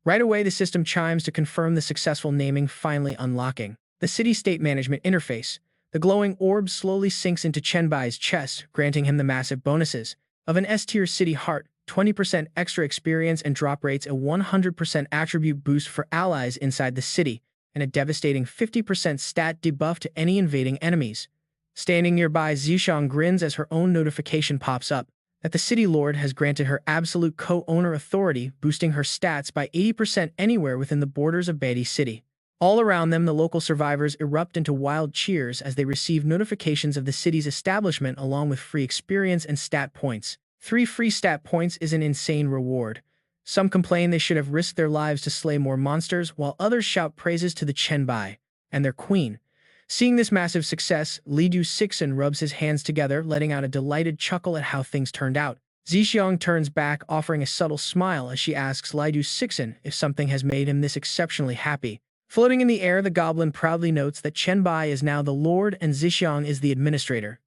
Speaker 1: Right away, the system chimes to confirm the successful naming, finally unlocking the city-state management interface. The glowing orb slowly sinks into Chen Bai's chest, granting him the massive bonuses of an S-tier city heart, 20% extra experience and drop rates, a 100% attribute boost for allies inside the city, and a devastating 50% stat debuff to any invading enemies. Standing nearby, Ziqiang grins as her own notification pops up that the city lord has granted her absolute co-owner authority, boosting her stats by 80% anywhere within the borders of Beatty City. All around them, the local survivors erupt into wild cheers as they receive notifications of the city's establishment along with free experience and stat points. 3 free stat points is an insane reward. Some complain they should have risked their lives to slay more monsters, while others shout praises to the Chen Bai and their queen. Seeing this massive success, Li Du Sixin rubs his hands together, letting out a delighted chuckle at how things turned out. Ziqiang turns back, offering a subtle smile as she asks Li Du Sixin if something has made him this exceptionally happy. Floating in the air, the goblin proudly notes that Chen Bai is now the lord and Ziqiang is the administrator.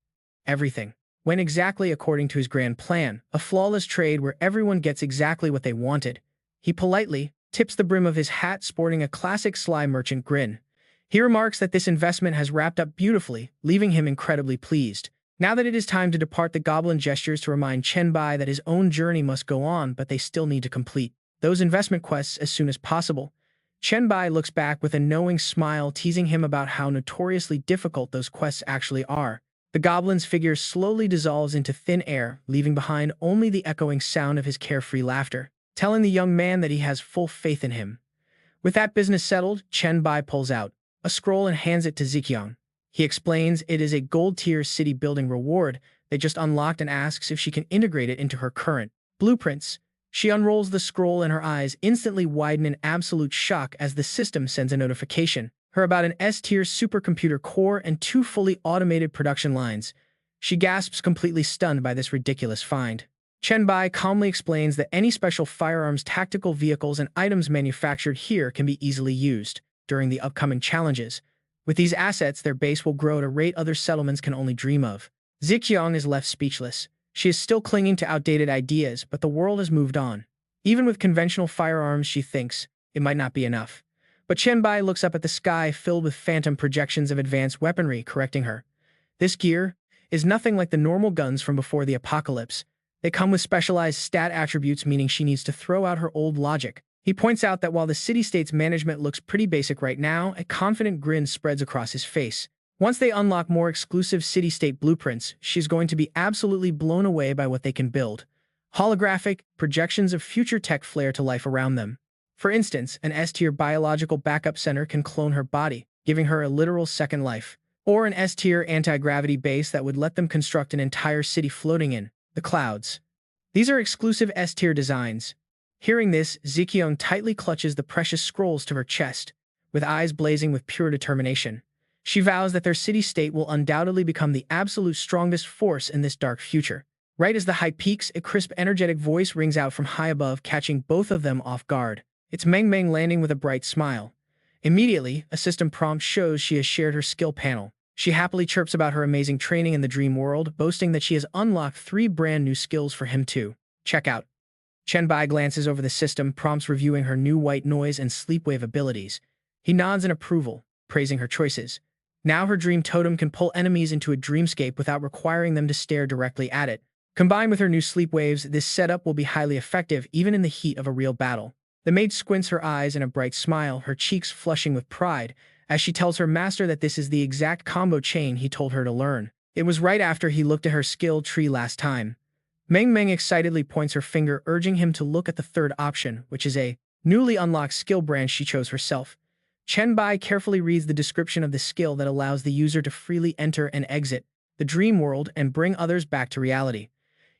Speaker 1: Everything went exactly according to his grand plan, a flawless trade where everyone gets exactly what they wanted. He politely tips the brim of his hat, sporting a classic sly merchant grin. He remarks that this investment has wrapped up beautifully, leaving him incredibly pleased. Now that it is time to depart, the goblin gestures to remind Chen Bai that his own journey must go on, but they still need to complete those investment quests as soon as possible. Chen Bai looks back with a knowing smile, teasing him about how notoriously difficult those quests actually are. The The goblin's figure slowly dissolves into thin air, leaving behind only the echoing sound of his carefree laughter, telling the young man that he has full faith in him. With that business settled, Chen Bai pulls out a scroll and hands it to Ziqiang. He explains it is a gold-tier city-building reward they just unlocked and asks if she can integrate it into her current blueprints. She unrolls the scroll and her eyes instantly widen in absolute shock as the system sends a notification her about an S-tier supercomputer core and 2 fully automated production lines. She gasps, completely stunned by this ridiculous find. Chen Bai calmly explains that any special firearms, tactical vehicles, and items manufactured here can be easily used during the upcoming challenges. With these assets, their base will grow at a rate other settlements can only dream of. Ziqiang is left speechless. She is still clinging to outdated ideas, but the world has moved on. Even with conventional firearms, she thinks it might not be enough. But Chen Bai looks up at the sky filled with phantom projections of advanced weaponry, correcting her. This gear is nothing like the normal guns from before the apocalypse. They come with specialized stat attributes, meaning she needs to throw out her old logic. He points out that while the city-state's management looks pretty basic right now, a confident grin spreads across his face. Once they unlock more exclusive city-state blueprints, she's going to be absolutely blown away by what they can build. Holographic projections of future tech flare to life around them. For instance, an S-tier biological backup center can clone her body, giving her a literal second life. Or an S-tier anti-gravity base that would let them construct an entire city floating in the clouds. These are exclusive S-tier designs. Hearing this, Ziqiang tightly clutches the precious scrolls to her chest, with eyes blazing with pure determination. She vows that their city-state will undoubtedly become the absolute strongest force in this dark future. Right as the hype peaks, a crisp, energetic voice rings out from high above, catching both of them off guard. It's Meng Meng landing with a bright smile. Immediately, a system prompt shows she has shared her skill panel. She happily chirps about her amazing training in the dream world, boasting that she has unlocked 3 brand new skills for him to check out. Chen Bai glances over the system prompts, reviewing her new white noise and sleepwave abilities. He nods in approval, praising her choices. Now her dream totem can pull enemies into a dreamscape without requiring them to stare directly at it. Combined with her new sleep waves, this setup will be highly effective even in the heat of a real battle. The maid squints her eyes in a bright smile, her cheeks flushing with pride, as she tells her master that this is the exact combo chain he told her to learn. It was right after he looked at her skill tree last time. Meng Meng excitedly points her finger, urging him to look at the third option, which is a newly unlocked skill branch she chose herself. Chen Bai carefully reads the description of the skill that allows the user to freely enter and exit the dream world and bring others back to reality.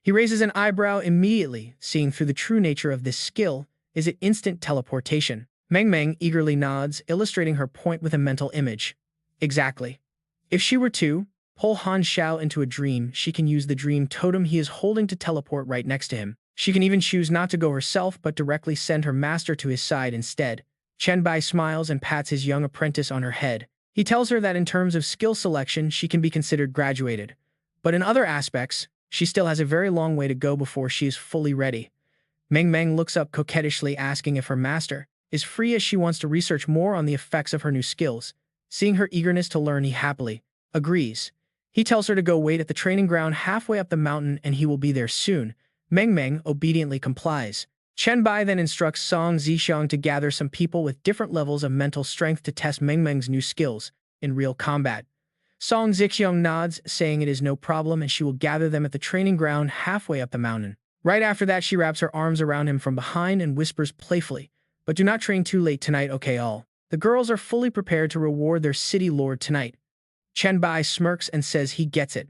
Speaker 1: He raises an eyebrow immediately, seeing through the true nature of this skill. Is it instant teleportation? Meng Meng eagerly nods, illustrating her point with a mental image. Exactly. If she were to pull Han Xiao into a dream, she can use the dream totem he is holding to teleport right next to him. She can even choose not to go herself, but directly send her master to his side instead. Chen Bai smiles and pats his young apprentice on her head. He tells her that in terms of skill selection, she can be considered graduated. But in other aspects, she still has a very long way to go before she is fully ready. Meng Meng looks up coquettishly, asking if her master is free, as she wants to research more on the effects of her new skills. Seeing her eagerness to learn, he happily agrees. He tells her to go wait at the training ground halfway up the mountain and he will be there soon. Meng Meng obediently complies. Chen Bai then instructs Song Ziqiang to gather some people with different levels of mental strength to test Meng Meng's new skills in real combat. Song Ziqiang nods, saying it is no problem, and she will gather them at the training ground halfway up the mountain. Right after that, she wraps her arms around him from behind and whispers playfully, "But do not train too late tonight, okay all?" The girls are fully prepared to reward their city lord tonight. Chen Bai smirks and says he gets it.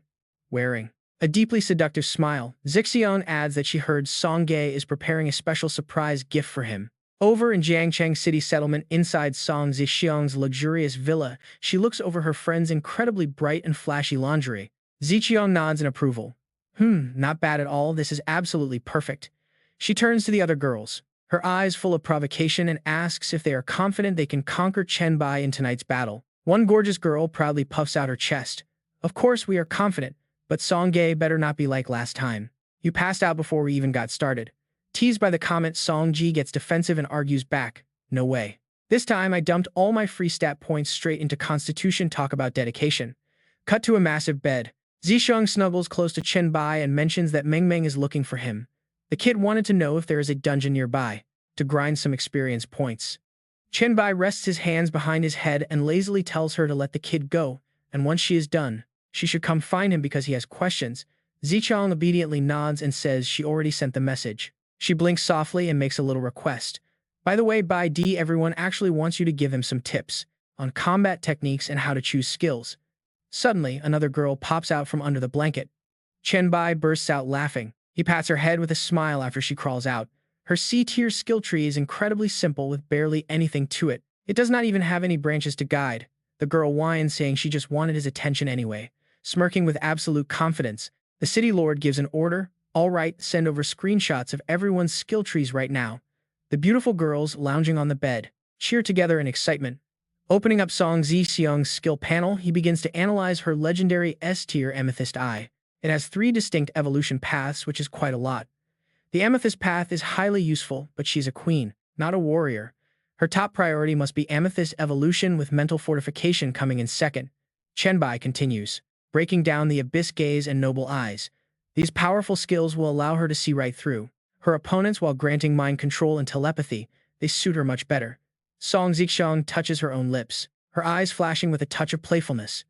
Speaker 1: Wearing a deeply seductive smile, Ziqiang adds that she heard Song Ge is preparing a special surprise gift for him. Over in Jiangcheng City Settlement, inside Song Ziqiang's luxurious villa, she looks over her friend's incredibly bright and flashy lingerie. Ziqiang nods in approval. Not bad at all, this is absolutely perfect. She turns to the other girls, her eyes full of provocation, and asks if they are confident they can conquer Chen Bai in tonight's battle. One gorgeous girl proudly puffs out her chest. Of course we are confident, but Song Ge better not be like last time. You passed out before we even got started. Teased by the comment, Song Ji gets defensive and argues back. No way. This time I dumped all my free stat points straight into Constitution, talk about dedication. Cut to a massive bed. Ziqiang snuggles close to Chen Bai and mentions that Meng Meng is looking for him. The kid wanted to know if there is a dungeon nearby, to grind some experience points. Chen Bai rests his hands behind his head and lazily tells her to let the kid go, and once she is done, she should come find him because he has questions. Zichang obediently nods and says she already sent the message. She blinks softly and makes a little request. By the way, by D, everyone actually wants you to give them some tips on combat techniques and how to choose skills. Suddenly, another girl pops out from under the blanket. Chen Bai bursts out laughing. He pats her head with a smile after she crawls out. Her C-tier skill tree is incredibly simple with barely anything to it. It does not even have any branches to guide. The girl whines, saying she just wanted his attention anyway. Smirking with absolute confidence, the city lord gives an order. All right, send over screenshots of everyone's skill trees right now. The beautiful girls, lounging on the bed, cheer together in excitement. Opening up Song Zixiang's skill panel, he begins to analyze her legendary S-tier Amethyst Eye. It has 3 distinct evolution paths, which is quite a lot. The Amethyst path is highly useful, but she's a queen, not a warrior. Her top priority must be Amethyst evolution, with mental fortification coming in second. Chen Bai continues, breaking down the abyss gaze and noble eyes. These powerful skills will allow her to see right through her opponents while granting mind control and telepathy. They suit her much better. Song Zixiang touches her own lips, her eyes flashing with a touch of playfulness.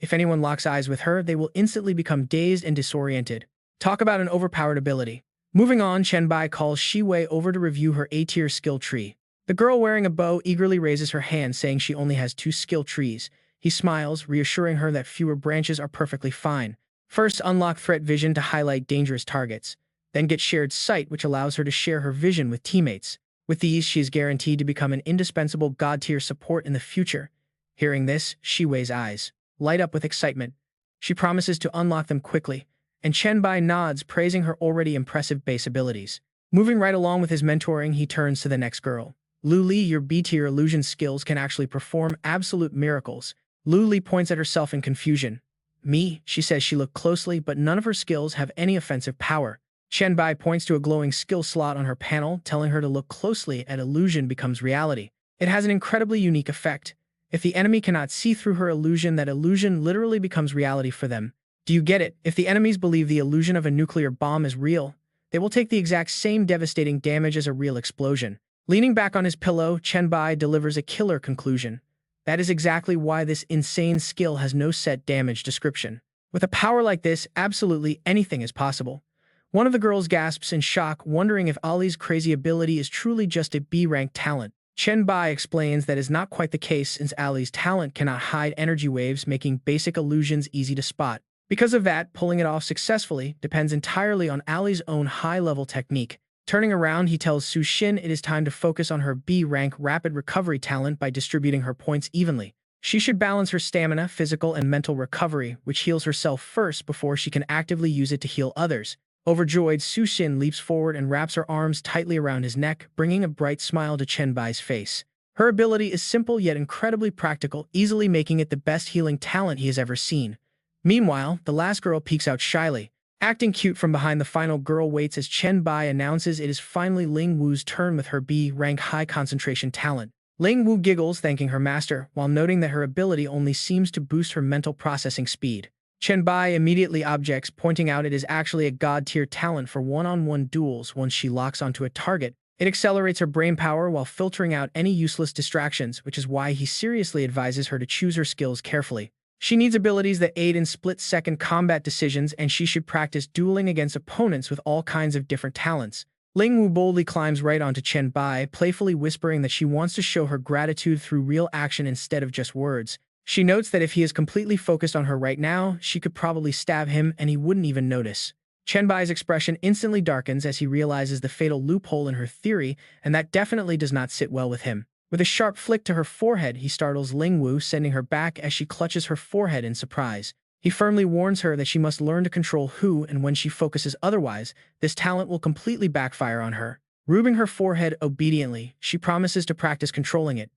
Speaker 1: If anyone locks eyes with her, they will instantly become dazed and disoriented. Talk about an overpowered ability. Moving on, Chen Bai calls Shi Wei over to review her A-tier skill tree. The girl wearing a bow eagerly raises her hand, saying she only has 2 skill trees. He smiles, reassuring her that fewer branches are perfectly fine. First, unlock threat vision to highlight dangerous targets. Then get shared sight, which allows her to share her vision with teammates. With these, she is guaranteed to become an indispensable god-tier support in the future. Hearing this, Shi Wei's eyes light up with excitement. She promises to unlock them quickly, and Chen Bai nods, praising her already impressive base abilities. Moving right along with his mentoring, he turns to the next girl. Lu Li, your B-tier illusion skills can actually perform absolute miracles. Lu Li points at herself in confusion. Me, she says. She looked closely, but none of her skills have any offensive power. Chen Bai points to a glowing skill slot on her panel, telling her to look closely at illusion becomes reality. It has an incredibly unique effect. If the enemy cannot see through her illusion, that illusion literally becomes reality for them. Do you get it? If the enemies believe the illusion of a nuclear bomb is real, they will take the exact same devastating damage as a real explosion. Leaning back on his pillow, Chen Bai delivers a killer conclusion. That is exactly why this insane skill has no set damage description. With a power like this, absolutely anything is possible. One of the girls gasps in shock, wondering if Ali's crazy ability is truly just a B-rank talent. Chen Bai explains that is not quite the case, since Ali's talent cannot hide energy waves, making basic illusions easy to spot. Because of that, pulling it off successfully depends entirely on Ali's own high-level technique. Turning around, he tells Su Xin it is time to focus on her B-rank rapid recovery talent by distributing her points evenly. She should balance her stamina, physical, and mental recovery, which heals herself first before she can actively use it to heal others. Overjoyed, Su Xin leaps forward and wraps her arms tightly around his neck, bringing a bright smile to Chen Bai's face. Her ability is simple yet incredibly practical, easily making it the best healing talent he has ever seen. Meanwhile, the last girl peeks out shyly. Acting cute from behind, the final girl waits as Chen Bai announces it is finally Ling Wu's turn with her B-rank high-concentration talent. Ling Wu giggles, thanking her master, while noting that her ability only seems to boost her mental processing speed. Chen Bai immediately objects, pointing out it is actually a god-tier talent for one-on-one duels. Once she locks onto a target, it accelerates her brain power while filtering out any useless distractions, which is why he seriously advises her to choose her skills carefully. She needs abilities that aid in split-second combat decisions, and she should practice dueling against opponents with all kinds of different talents. Ling Wu boldly climbs right onto Chen Bai, playfully whispering that she wants to show her gratitude through real action instead of just words. She notes that if he is completely focused on her right now, she could probably stab him and he wouldn't even notice. Chen Bai's expression instantly darkens as he realizes the fatal loophole in her theory, and that definitely does not sit well with him. With a sharp flick to her forehead, he startles Ling Wu, sending her back as she clutches her forehead in surprise. He firmly warns her that she must learn to control Hu, and when she focuses otherwise, this talent will completely backfire on her. Rubbing her forehead obediently, she promises to practice controlling it.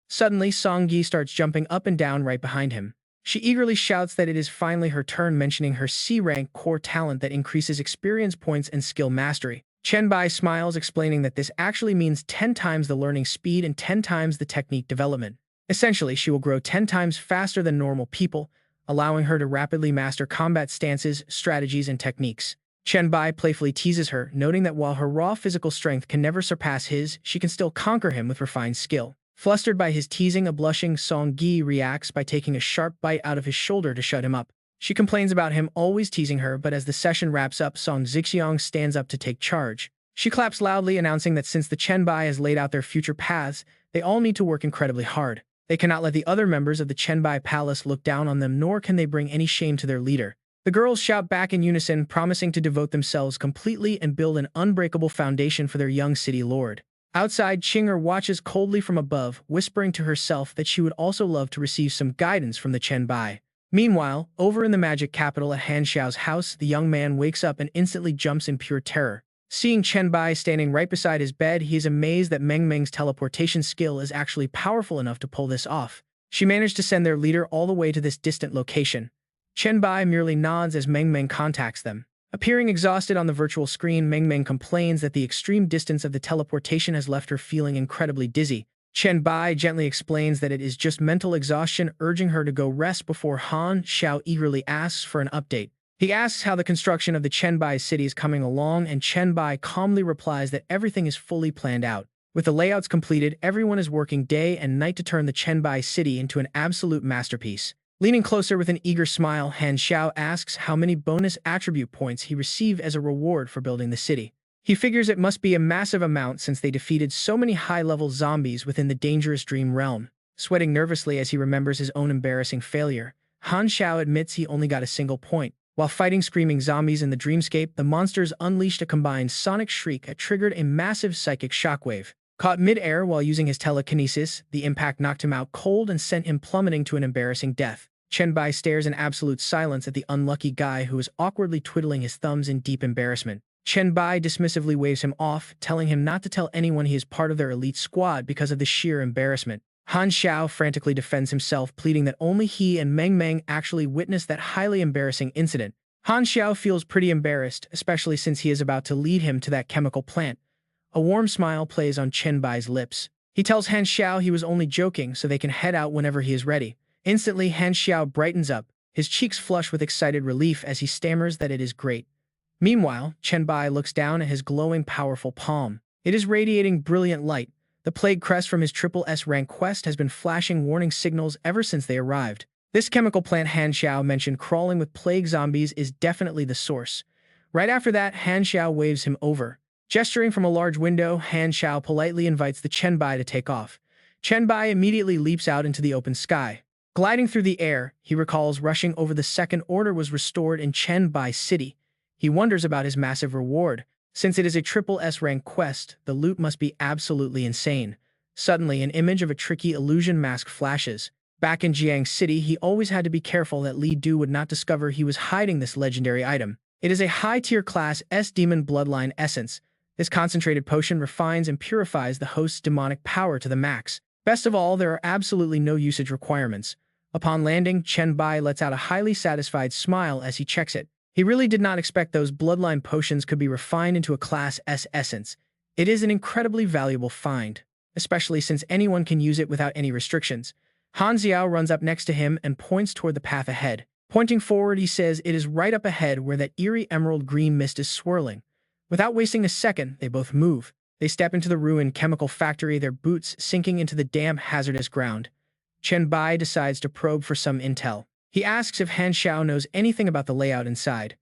Speaker 1: Suddenly, Song Yi starts jumping up and down right behind him. She eagerly shouts that it is finally her turn, mentioning her C-rank core talent that increases experience points and skill mastery. Chen Bai smiles, explaining that this actually means 10 times the learning speed and 10 times the technique development. Essentially, she will grow 10 times faster than normal people, allowing her to rapidly master combat stances, strategies, and techniques. Chen Bai playfully teases her, noting that while her raw physical strength can never surpass his, she can still conquer him with refined skill. Flustered by his teasing, a blushing Song Yi reacts by taking a sharp bite out of his shoulder to shut him up. She complains about him always teasing her, but as the session wraps up, Song Zixiang stands up to take charge. She claps loudly, announcing that since the Chen Bai has laid out their future paths, they all need to work incredibly hard. They cannot let the other members of the Chen Bai Palace look down on them, nor can they bring any shame to their leader. The girls shout back in unison, promising to devote themselves completely and build an unbreakable foundation for their young city lord. Outside, Qinger watches coldly from above, whispering to herself that she would also love to receive some guidance from the Chen Bai. Meanwhile, over in the magic capital at Han Xiao's house, the young man wakes up and instantly jumps in pure terror. Seeing Chen Bai standing right beside his bed, he is amazed that Meng Meng's teleportation skill is actually powerful enough to pull this off. She managed to send their leader all the way to this distant location. Chen Bai merely nods as Meng Meng contacts them. Appearing exhausted on the virtual screen, Meng Meng complains that the extreme distance of the teleportation has left her feeling incredibly dizzy. Chen Bai gently explains that it is just mental exhaustion, urging her to go rest before Han Xiao eagerly asks for an update. He asks how the construction of the Chen Bai city is coming along, and Chen Bai calmly replies that everything is fully planned out. With the layouts completed, everyone is working day and night to turn the Chen Bai city into an absolute masterpiece. Leaning closer with an eager smile, Han Xiao asks how many bonus attribute points he received as a reward for building the city. He figures it must be a massive amount since they defeated so many high-level zombies within the dangerous dream realm. Sweating nervously as he remembers his own embarrassing failure, Han Xiao admits he only got a single point. While fighting screaming zombies in the dreamscape, the monsters unleashed a combined sonic shriek that triggered a massive psychic shockwave. Caught mid-air while using his telekinesis, the impact knocked him out cold and sent him plummeting to an embarrassing death. Chen Bai stares in absolute silence at the unlucky guy who is awkwardly twiddling his thumbs in deep embarrassment. Chen Bai dismissively waves him off, telling him not to tell anyone he is part of their elite squad because of the sheer embarrassment. Han Xiao frantically defends himself, pleading that only he and Meng Meng actually witnessed that highly embarrassing incident. Han Xiao feels pretty embarrassed, especially since he is about to lead him to that chemical plant. A warm smile plays on Chen Bai's lips. He tells Han Xiao he was only joking so they can head out whenever he is ready. Instantly, Han Xiao brightens up, his cheeks flush with excited relief as he stammers that it is great. Meanwhile, Chen Bai looks down at his glowing, powerful palm. It is radiating brilliant light. The plague crest from his SSS-Rank quest has been flashing warning signals ever since they arrived. This chemical plant Han Xiao mentioned crawling with plague zombies is definitely the source. Right after that, Han Xiao waves him over. Gesturing from a large window, Han Xiao politely invites the Chen Bai to take off. Chen Bai immediately leaps out into the open sky. Gliding through the air, he recalls rushing over the second order was restored in Chen Bai City. He wonders about his massive reward. Since it is a SSS-Rank quest, the loot must be absolutely insane. Suddenly, an image of a tricky illusion mask flashes. Back in Jiang City, he always had to be careful that Li Du would not discover he was hiding this legendary item. It is a high-tier class S-Demon Bloodline Essence. This concentrated potion refines and purifies the host's demonic power to the max. Best of all, there are absolutely no usage requirements. Upon landing, Chen Bai lets out a highly satisfied smile as he checks it. He really did not expect those bloodline potions could be refined into a Class S essence. It is an incredibly valuable find, especially since anyone can use it without any restrictions. Han Xiao runs up next to him and points toward the path ahead. Pointing forward, he says it is right up ahead where that eerie emerald green mist is swirling. Without wasting a second, they both move. They step into the ruined chemical factory, their boots sinking into the damp, hazardous ground. Chen Bai decides to probe for some intel. He asks if Han Xiao knows anything about the layout inside.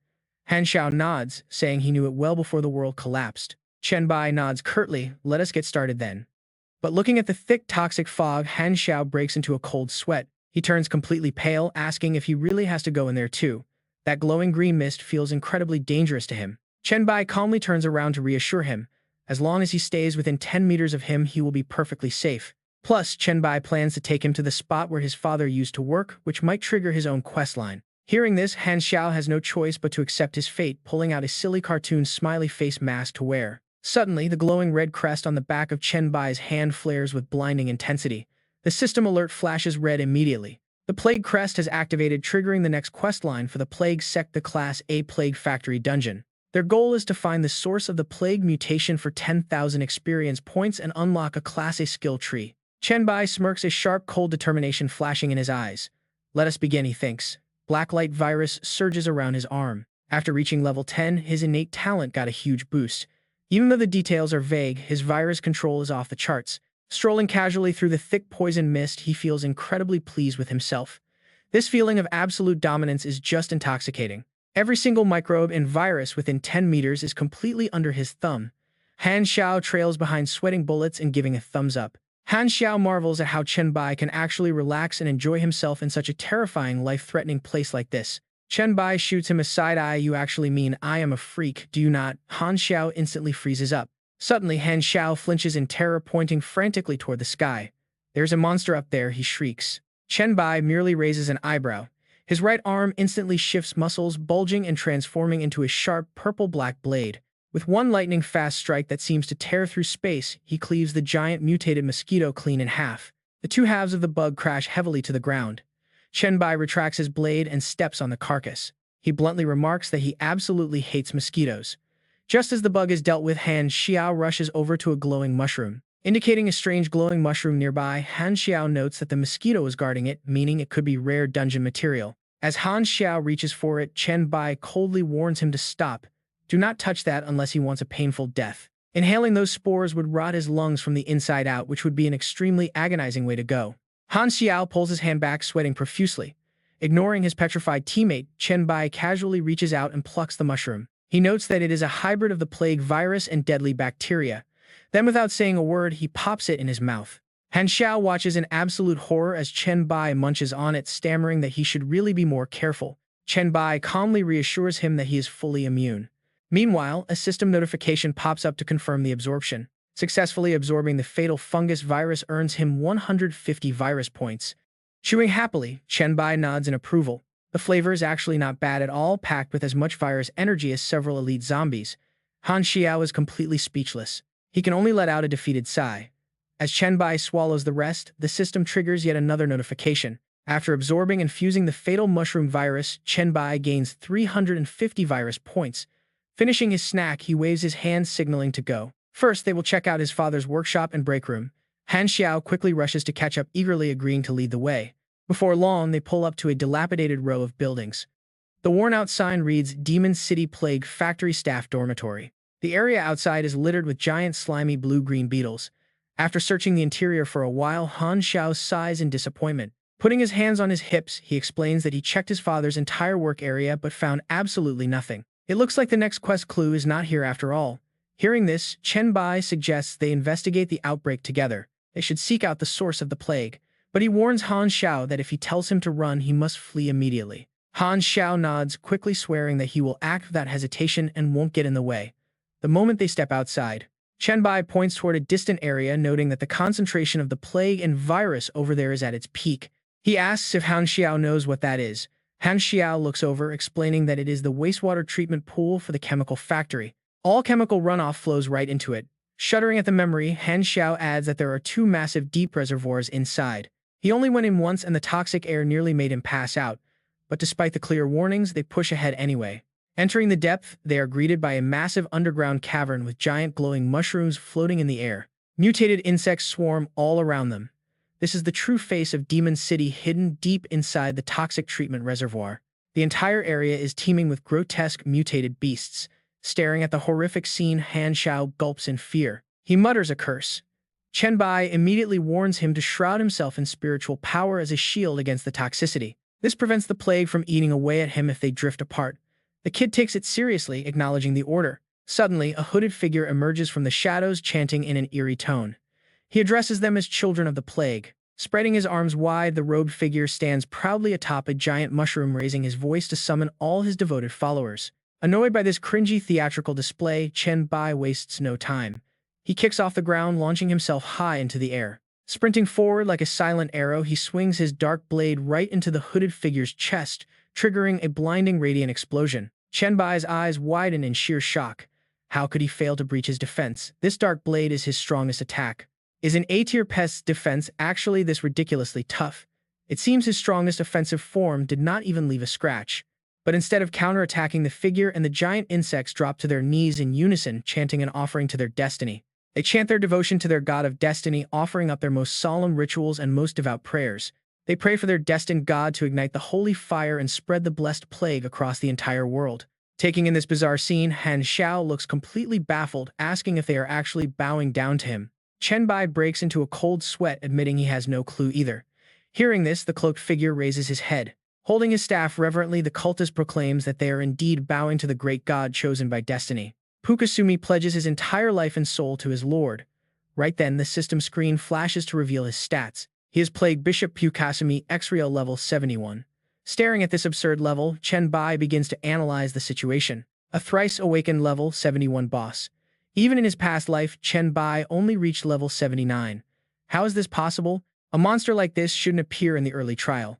Speaker 1: Han Xiao nods, saying he knew it well before the world collapsed. Chen Bai nods curtly, let us get started then. But looking at the thick, toxic fog, Han Xiao breaks into a cold sweat. He turns completely pale, asking if he really has to go in there too. That glowing green mist feels incredibly dangerous to him. Chen Bai calmly turns around to reassure him. As long as he stays within 10 meters of him, he will be perfectly safe. Plus, Chen Bai plans to take him to the spot where his father used to work, which might trigger his own questline. Hearing this, Han Xiao has no choice but to accept his fate, pulling out a silly cartoon smiley face mask to wear. Suddenly, the glowing red crest on the back of Chen Bai's hand flares with blinding intensity. The system alert flashes red immediately. The Plague Crest has activated, triggering the next questline for the Plague Sect, the Class A Plague Factory Dungeon. Their goal is to find the source of the Plague mutation for 10,000 experience points and unlock a Class A skill tree. Chen Bai smirks, a sharp, cold determination flashing in his eyes. Let us begin, he thinks. Black light virus surges around his arm. After reaching level 10, his innate talent got a huge boost. Even though the details are vague, his virus control is off the charts. Strolling casually through the thick poison mist, he feels incredibly pleased with himself. This feeling of absolute dominance is just intoxicating. Every single microbe and virus within 10 meters is completely under his thumb. Han Xiao trails behind, sweating bullets and giving a thumbs up. Han Xiao marvels at how Chen Bai can actually relax and enjoy himself in such a terrifying, life-threatening place like this. Chen Bai shoots him a side eye. "You actually mean I am a freak, do you not?" Han Xiao instantly freezes up. Suddenly, Han Xiao flinches in terror, pointing frantically toward the sky. "There's a monster up there," he shrieks. Chen Bai merely raises an eyebrow. His right arm instantly shifts, muscles bulging and transforming into a sharp purple-black blade. With one lightning-fast strike that seems to tear through space, he cleaves the giant mutated mosquito clean in half. The two halves of the bug crash heavily to the ground. Chen Bai retracts his blade and steps on the carcass. He bluntly remarks that he absolutely hates mosquitoes. Just as the bug is dealt with, Han Xiao rushes over to a glowing mushroom. Indicating a strange glowing mushroom nearby, Han Xiao notes that the mosquito is guarding it, meaning it could be rare dungeon material. As Han Xiao reaches for it, Chen Bai coldly warns him to stop. Do not touch that unless he wants a painful death. Inhaling those spores would rot his lungs from the inside out, which would be an extremely agonizing way to go. Han Xiao pulls his hand back, sweating profusely. Ignoring his petrified teammate, Chen Bai casually reaches out and plucks the mushroom. He notes that it is a hybrid of the plague virus and deadly bacteria. Then, without saying a word, he pops it in his mouth. Han Xiao watches in absolute horror as Chen Bai munches on it, stammering that he should really be more careful. Chen Bai calmly reassures him that he is fully immune. Meanwhile, a system notification pops up to confirm the absorption. Successfully absorbing the fatal fungus virus earns him 150 virus points. Chewing happily, Chen Bai nods in approval. The flavor is actually not bad at all, packed with as much virus energy as several elite zombies. Han Xiao is completely speechless. He can only let out a defeated sigh. As Chen Bai swallows the rest, the system triggers yet another notification. After absorbing and fusing the fatal mushroom virus, Chen Bai gains 350 virus points. Finishing his snack, he waves his hand, signaling to go. First, they will check out his father's workshop and break room. Han Xiao quickly rushes to catch up, eagerly agreeing to lead the way. Before long, they pull up to a dilapidated row of buildings. The worn-out sign reads, "Demon City Plague Factory Staff Dormitory." The area outside is littered with giant slimy blue-green beetles. After searching the interior for a while, Han Xiao sighs in disappointment. Putting his hands on his hips, he explains that he checked his father's entire work area but found absolutely nothing. It looks like the next quest clue is not here after all. Hearing this, Chen Bai suggests they investigate the outbreak together. They should seek out the source of the plague. But he warns Han Xiao that if he tells him to run, he must flee immediately. Han Xiao nods, quickly swearing that he will act without hesitation and won't get in the way. The moment they step outside, Chen Bai points toward a distant area, noting that the concentration of the plague and virus over there is at its peak. He asks if Han Xiao knows what that is. Han Xiao looks over, explaining that it is the wastewater treatment pool for the chemical factory. All chemical runoff flows right into it. Shuddering at the memory, Han Xiao adds that there are two massive deep reservoirs inside. He only went in once and the toxic air nearly made him pass out, but despite the clear warnings, they push ahead anyway. Entering the depth, they are greeted by a massive underground cavern with giant glowing mushrooms floating in the air. Mutated insects swarm all around them. This is the true face of Demon City, hidden deep inside the toxic treatment reservoir. The entire area is teeming with grotesque mutated beasts. Staring at the horrific scene, Han Xiao gulps in fear. He mutters a curse. Chen Bai immediately warns him to shroud himself in spiritual power as a shield against the toxicity. This prevents the plague from eating away at him if they drift apart. The kid takes it seriously, acknowledging the order. Suddenly, a hooded figure emerges from the shadows, chanting in an eerie tone. He addresses them as children of the plague. Spreading his arms wide, the robed figure stands proudly atop a giant mushroom, raising his voice to summon all his devoted followers. Annoyed by this cringy theatrical display, Chen Bai wastes no time. He kicks off the ground, launching himself high into the air. Sprinting forward like a silent arrow, he swings his dark blade right into the hooded figure's chest, triggering a blinding radiant explosion. Chen Bai's eyes widen in sheer shock. How could he fail to breach his defense? This dark blade is his strongest attack. Is an A-tier pest's defense actually this ridiculously tough? It seems his strongest offensive form did not even leave a scratch. But instead of counterattacking, the figure and the giant insects drop to their knees in unison, chanting an offering to their destiny. They chant their devotion to their god of destiny, offering up their most solemn rituals and most devout prayers. They pray for their destined god to ignite the holy fire and spread the blessed plague across the entire world. Taking in this bizarre scene, Han Xiao looks completely baffled, asking if they are actually bowing down to him. Chen Bai breaks into a cold sweat, admitting he has no clue either. Hearing this, the cloaked figure raises his head. Holding his staff reverently, the cultist proclaims that they are indeed bowing to the great god chosen by destiny. Pukasumi pledges his entire life and soul to his lord. Right then, the system screen flashes to reveal his stats. He is Plague Bishop Pukasumi, X-Real level 71. Staring at this absurd level, Chen Bai begins to analyze the situation. A thrice awakened level 71 boss. Even in his past life, Chen Bai only reached level 79. How is this possible? A monster like this shouldn't appear in the early trial.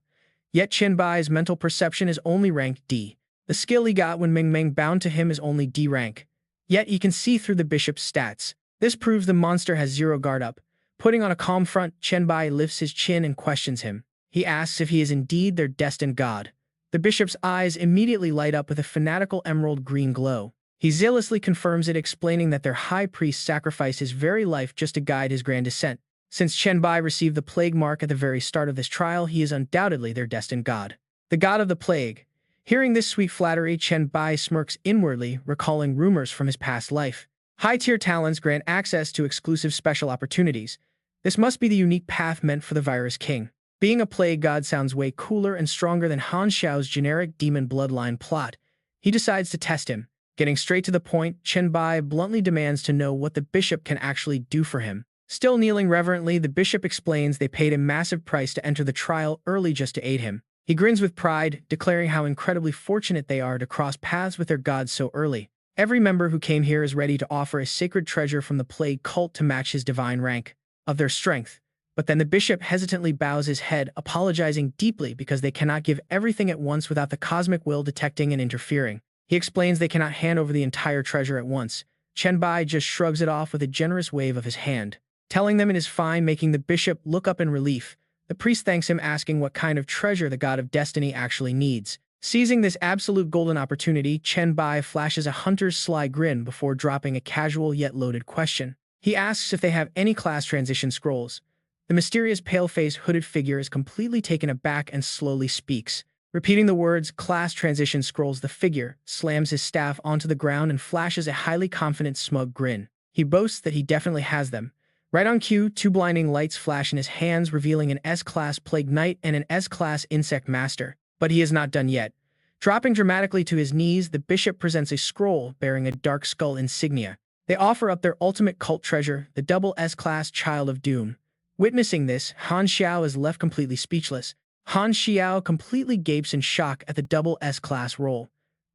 Speaker 1: Yet Chen Bai's mental perception is only rank D. The skill he got when Ming Ming bound to him is only D rank. Yet he can see through the bishop's stats. This proves the monster has zero guard up. Putting on a calm front, Chen Bai lifts his chin and questions him. He asks if he is indeed their destined god. The bishop's eyes immediately light up with a fanatical emerald green glow. He zealously confirms it, explaining that their high priest sacrificed his very life just to guide his grand descent. Since Chen Bai received the plague mark at the very start of this trial, he is undoubtedly their destined god. The god of the plague. Hearing this sweet flattery, Chen Bai smirks inwardly, recalling rumors from his past life. High-tier talents grant access to exclusive special opportunities. This must be the unique path meant for the Virus King. Being a plague god sounds way cooler and stronger than Han Xiao's generic demon bloodline plot. He decides to test him. Getting straight to the point, Chen Bai bluntly demands to know what the bishop can actually do for him. Still kneeling reverently, the bishop explains they paid a massive price to enter the trial early just to aid him. He grins with pride, declaring how incredibly fortunate they are to cross paths with their gods so early. Every member who came here is ready to offer a sacred treasure from the plague cult to match his divine rank of their strength. But then the bishop hesitantly bows his head, apologizing deeply because they cannot give everything at once without the cosmic will detecting and interfering. He explains they cannot hand over the entire treasure at once. Chen Bai just shrugs it off with a generous wave of his hand, telling them it is fine, making the bishop look up in relief. The priest thanks him, asking what kind of treasure the god of destiny actually needs. Seizing this absolute golden opportunity, Chen Bai flashes a hunter's sly grin before dropping a casual yet loaded question. He asks if they have any class transition scrolls. The mysterious pale-faced hooded figure is completely taken aback and slowly speaks. Repeating the words class transition scrolls, the figure slams his staff onto the ground and flashes a highly confident, smug grin. He boasts that he definitely has them. Right on cue, two blinding lights flash in his hands, revealing an S-Class Plague Knight and an S-Class Insect Master. But he is not done yet. Dropping dramatically to his knees, the bishop presents a scroll bearing a dark skull insignia. They offer up their ultimate cult treasure, the double S-Class Child of Doom. Witnessing this, Han Xiao is left completely speechless. Han Xiao completely gapes in shock at the double S-Class roll.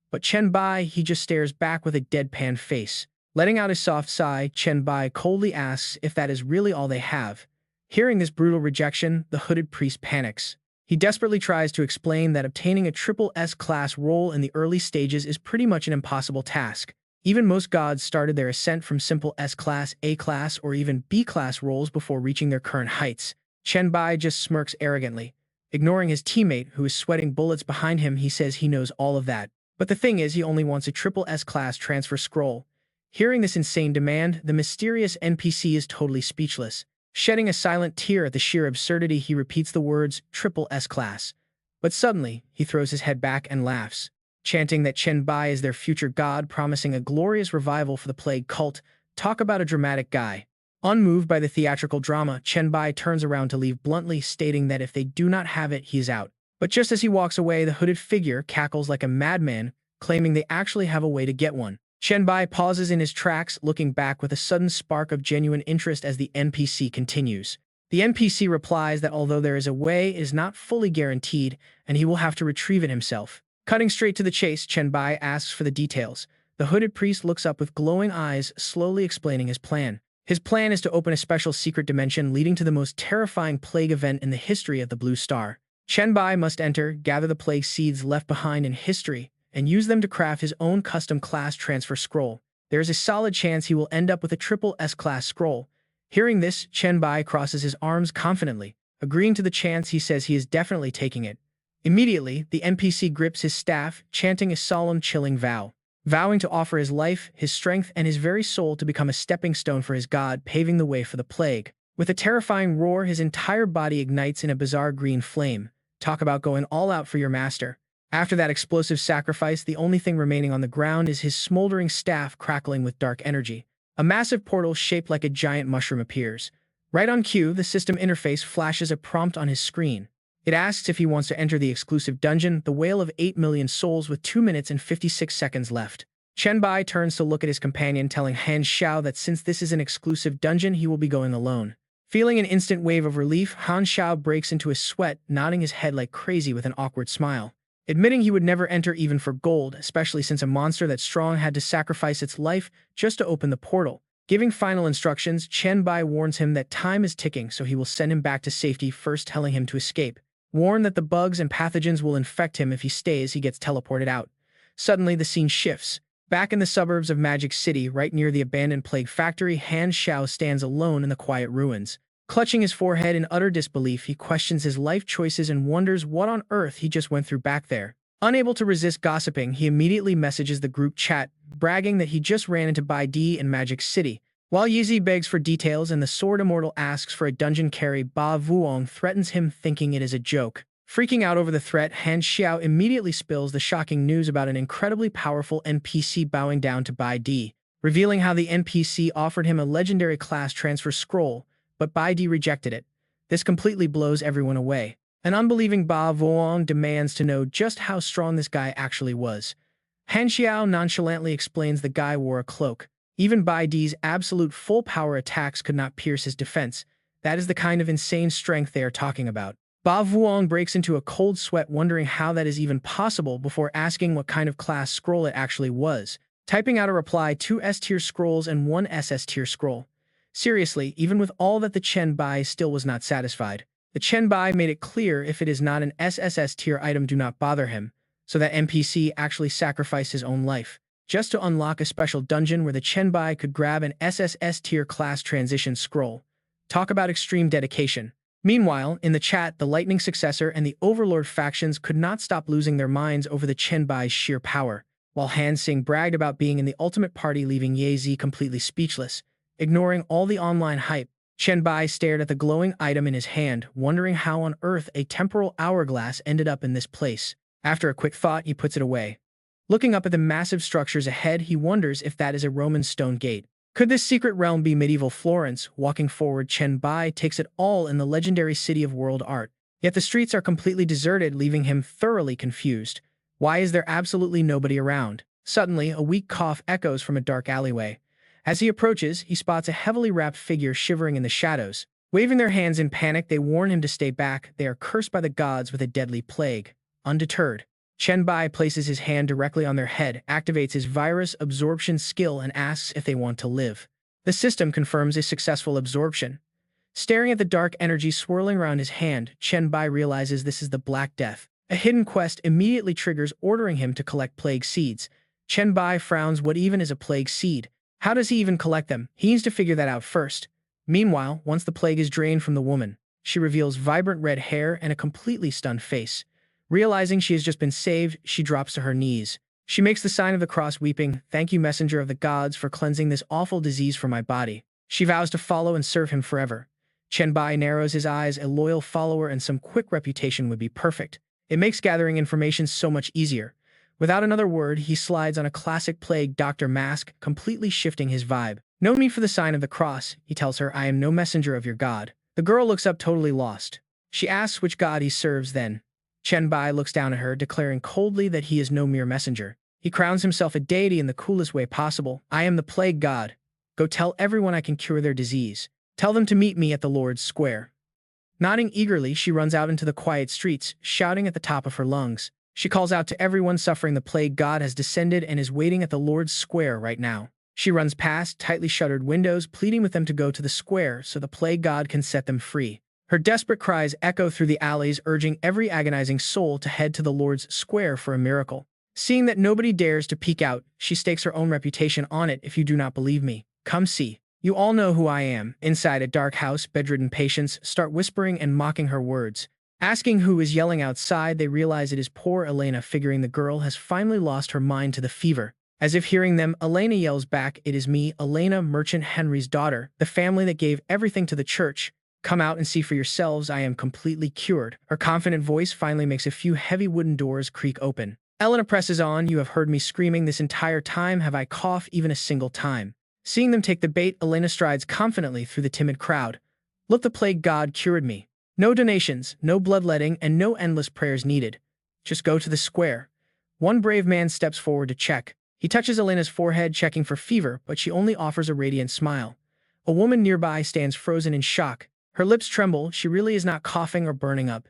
Speaker 1: But Chen Bai, he just stares back with a deadpan face. Letting out a soft sigh, Chen Bai coldly asks if that is really all they have. Hearing this brutal rejection, the hooded priest panics. He desperately tries to explain that obtaining a triple S-Class roll in the early stages is pretty much an impossible task. Even most gods started their ascent from simple S-Class, A-Class, or even B-Class rolls before reaching their current heights. Chen Bai just smirks arrogantly. Ignoring his teammate, who is sweating bullets behind him, he says he knows all of that. But the thing is, he only wants a triple S-Class transfer scroll. Hearing this insane demand, the mysterious NPC is totally speechless. Shedding a silent tear at the sheer absurdity, he repeats the words, triple S-Class. But suddenly, he throws his head back and laughs, chanting that Chen Bai is their future god, promising a glorious revival for the plague cult. Talk about a dramatic guy. Unmoved by the theatrical drama, Chen Bai turns around to leave bluntly, stating that if they do not have it, he is out. But just as he walks away, the hooded figure cackles like a madman, claiming they actually have a way to get one. Chen Bai pauses in his tracks, looking back with a sudden spark of genuine interest as the NPC continues. The NPC replies that although there is a way, it is not fully guaranteed, and he will have to retrieve it himself. Cutting straight to the chase, Chen Bai asks for the details. The hooded priest looks up with glowing eyes, slowly explaining his plan. His plan is to open a special secret dimension leading to the most terrifying plague event in the history of the Blue Star. Chen Bai must enter, gather the plague seeds left behind in history, and use them to craft his own custom class transfer scroll. There is a solid chance he will end up with a triple S-Class scroll. Hearing this, Chen Bai crosses his arms confidently. Agreeing to the chance, he says he is definitely taking it. Immediately, the NPC grips his staff, chanting a solemn, chilling vow. Vowing to offer his life, his strength, and his very soul to become a stepping stone for his god, paving the way for the plague. With a terrifying roar, his entire body ignites in a bizarre green flame. Talk about going all out for your master. After that explosive sacrifice, the only thing remaining on the ground is his smoldering staff crackling with dark energy. A massive portal shaped like a giant mushroom appears. Right on cue, the system interface flashes a prompt on his screen. It asks if he wants to enter the exclusive dungeon, the Whale of 8 million souls, with 2 minutes and 56 seconds left. Chen Bai turns to look at his companion, telling Han Xiao that since this is an exclusive dungeon, he will be going alone. Feeling an instant wave of relief, Han Xiao breaks into a sweat, nodding his head like crazy with an awkward smile. Admitting he would never enter even for gold, especially since a monster that strong had to sacrifice its life just to open the portal. Giving final instructions, Chen Bai warns him that time is ticking, so he will send him back to safety, first telling him to escape. Warned that the bugs and pathogens will infect him if he stays, he gets teleported out. Suddenly, the scene shifts. Back in the suburbs of Magic City, right near the abandoned plague factory, Han Xiao stands alone in the quiet ruins. Clutching his forehead in utter disbelief, he questions his life choices and wonders what on earth he just went through back there. Unable to resist gossiping, he immediately messages the group chat, bragging that he just ran into Bai Di in Magic City. While Yizi begs for details and the Sword Immortal asks for a dungeon carry, Ba Vuong threatens him, thinking it is a joke. Freaking out over the threat, Han Xiao immediately spills the shocking news about an incredibly powerful NPC bowing down to Bai Di, revealing how the NPC offered him a legendary class transfer scroll, but Bai Di rejected it. This completely blows everyone away. An unbelieving Ba Vuong demands to know just how strong this guy actually was. Han Xiao nonchalantly explains the guy wore a cloak. Even Bai Di's absolute full-power attacks could not pierce his defense. That is the kind of insane strength they are talking about. Ba Vuong breaks into a cold sweat, wondering how that is even possible, before asking what kind of class scroll it actually was, typing out a reply: 2 S-tier scrolls and 1 SS-tier scroll. Seriously, even with all that, the Chen Bai still was not satisfied. The Chen Bai made it clear if it is not an SSS tier item, do not bother him, so that NPC actually sacrificed his own life, just to unlock a special dungeon where the Chen Bai could grab an SSS tier class transition scroll. Talk about extreme dedication. Meanwhile, in the chat, the Lightning Successor and the Overlord factions could not stop losing their minds over the Chen Bai's sheer power, while Han Xing bragged about being in the ultimate party, leaving Ye Zi completely speechless. Ignoring all the online hype, Chen Bai stared at the glowing item in his hand, wondering how on earth a temporal hourglass ended up in this place. After a quick thought, he puts it away. Looking up at the massive structures ahead, he wonders if that is a Roman stone gate. Could this secret realm be medieval Florence? Walking forward, Chen Bai takes it all in the legendary city of world art. Yet the streets are completely deserted, leaving him thoroughly confused. Why is there absolutely nobody around? Suddenly, a weak cough echoes from a dark alleyway. As he approaches, he spots a heavily wrapped figure shivering in the shadows. Waving their hands in panic, they warn him to stay back. They are cursed by the gods with a deadly plague. Undeterred, Chen Bai places his hand directly on their head, activates his virus absorption skill, and asks if they want to live. The system confirms a successful absorption. Staring at the dark energy swirling around his hand, Chen Bai realizes this is the Black Death. A hidden quest immediately triggers, ordering him to collect plague seeds. Chen Bai frowns. What even is a plague seed? How does he even collect them? He needs to figure that out first. Meanwhile, once the plague is drained from the woman, she reveals vibrant red hair and a completely stunned face. Realizing she has just been saved, she drops to her knees. She makes the sign of the cross, weeping, "Thank you, messenger of the gods, for cleansing this awful disease from my body." She vows to follow and serve him forever. Chen Bai narrows his eyes. A loyal follower and some quick reputation would be perfect. It makes gathering information so much easier. Without another word, he slides on a classic plague doctor mask, completely shifting his vibe. "No need for the sign of the cross," he tells her. "I am no messenger of your god." The girl looks up, totally lost. She asks which god he serves then. Chen Bai looks down at her, declaring coldly that he is no mere messenger. He crowns himself a deity in the coolest way possible. "I am the plague god. Go tell everyone I can cure their disease. Tell them to meet me at the Lord's Square." Nodding eagerly, she runs out into the quiet streets, shouting at the top of her lungs. She calls out to everyone suffering. The plague god has descended and is waiting at the Lord's Square right now. She runs past tightly shuttered windows, pleading with them to go to the square so the plague god can set them free. Her desperate cries echo through the alleys, urging every agonizing soul to head to the Lord's Square for a miracle. Seeing that nobody dares to peek out, she stakes her own reputation on it. "If you do not believe me, come see. You all know who I am." Inside a dark house, bedridden patients start whispering and mocking her words. Asking who is yelling outside, they realize it is poor Elena, figuring the girl has finally lost her mind to the fever. As if hearing them, Elena yells back, "It is me, Elena, Merchant Henry's daughter, the family that gave everything to the church. Come out and see for yourselves, I am completely cured." Her confident voice finally makes a few heavy wooden doors creak open. Elena presses on, "You have heard me screaming this entire time. Have I coughed even a single time?" Seeing them take the bait, Elena strides confidently through the timid crowd. Look, the plague god cured me. No donations, no bloodletting, and no endless prayers needed. Just go to the square. One brave man steps forward to check. He touches Elena's forehead, checking for fever, but she only offers a radiant smile. A woman nearby stands frozen in shock. Her lips tremble. She really is not coughing or burning up.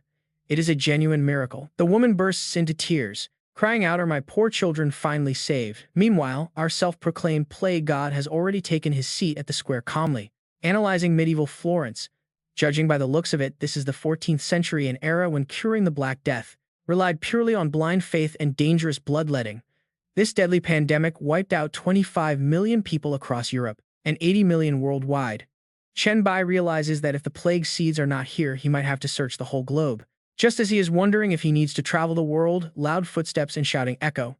Speaker 1: It is a genuine miracle. The woman bursts into tears, crying out, "Are my poor children finally saved?" Meanwhile, our self-proclaimed plague god has already taken his seat at the square calmly, analyzing medieval Florence. Judging by the looks of it, this is the 14th century, an era when curing the Black Death relied purely on blind faith and dangerous bloodletting. This deadly pandemic wiped out 25 million people across Europe and 80 million worldwide. Chen Bai realizes that if the plague seeds are not here, he might have to search the whole globe. Just as he is wondering if he needs to travel the world, loud footsteps and shouting echo.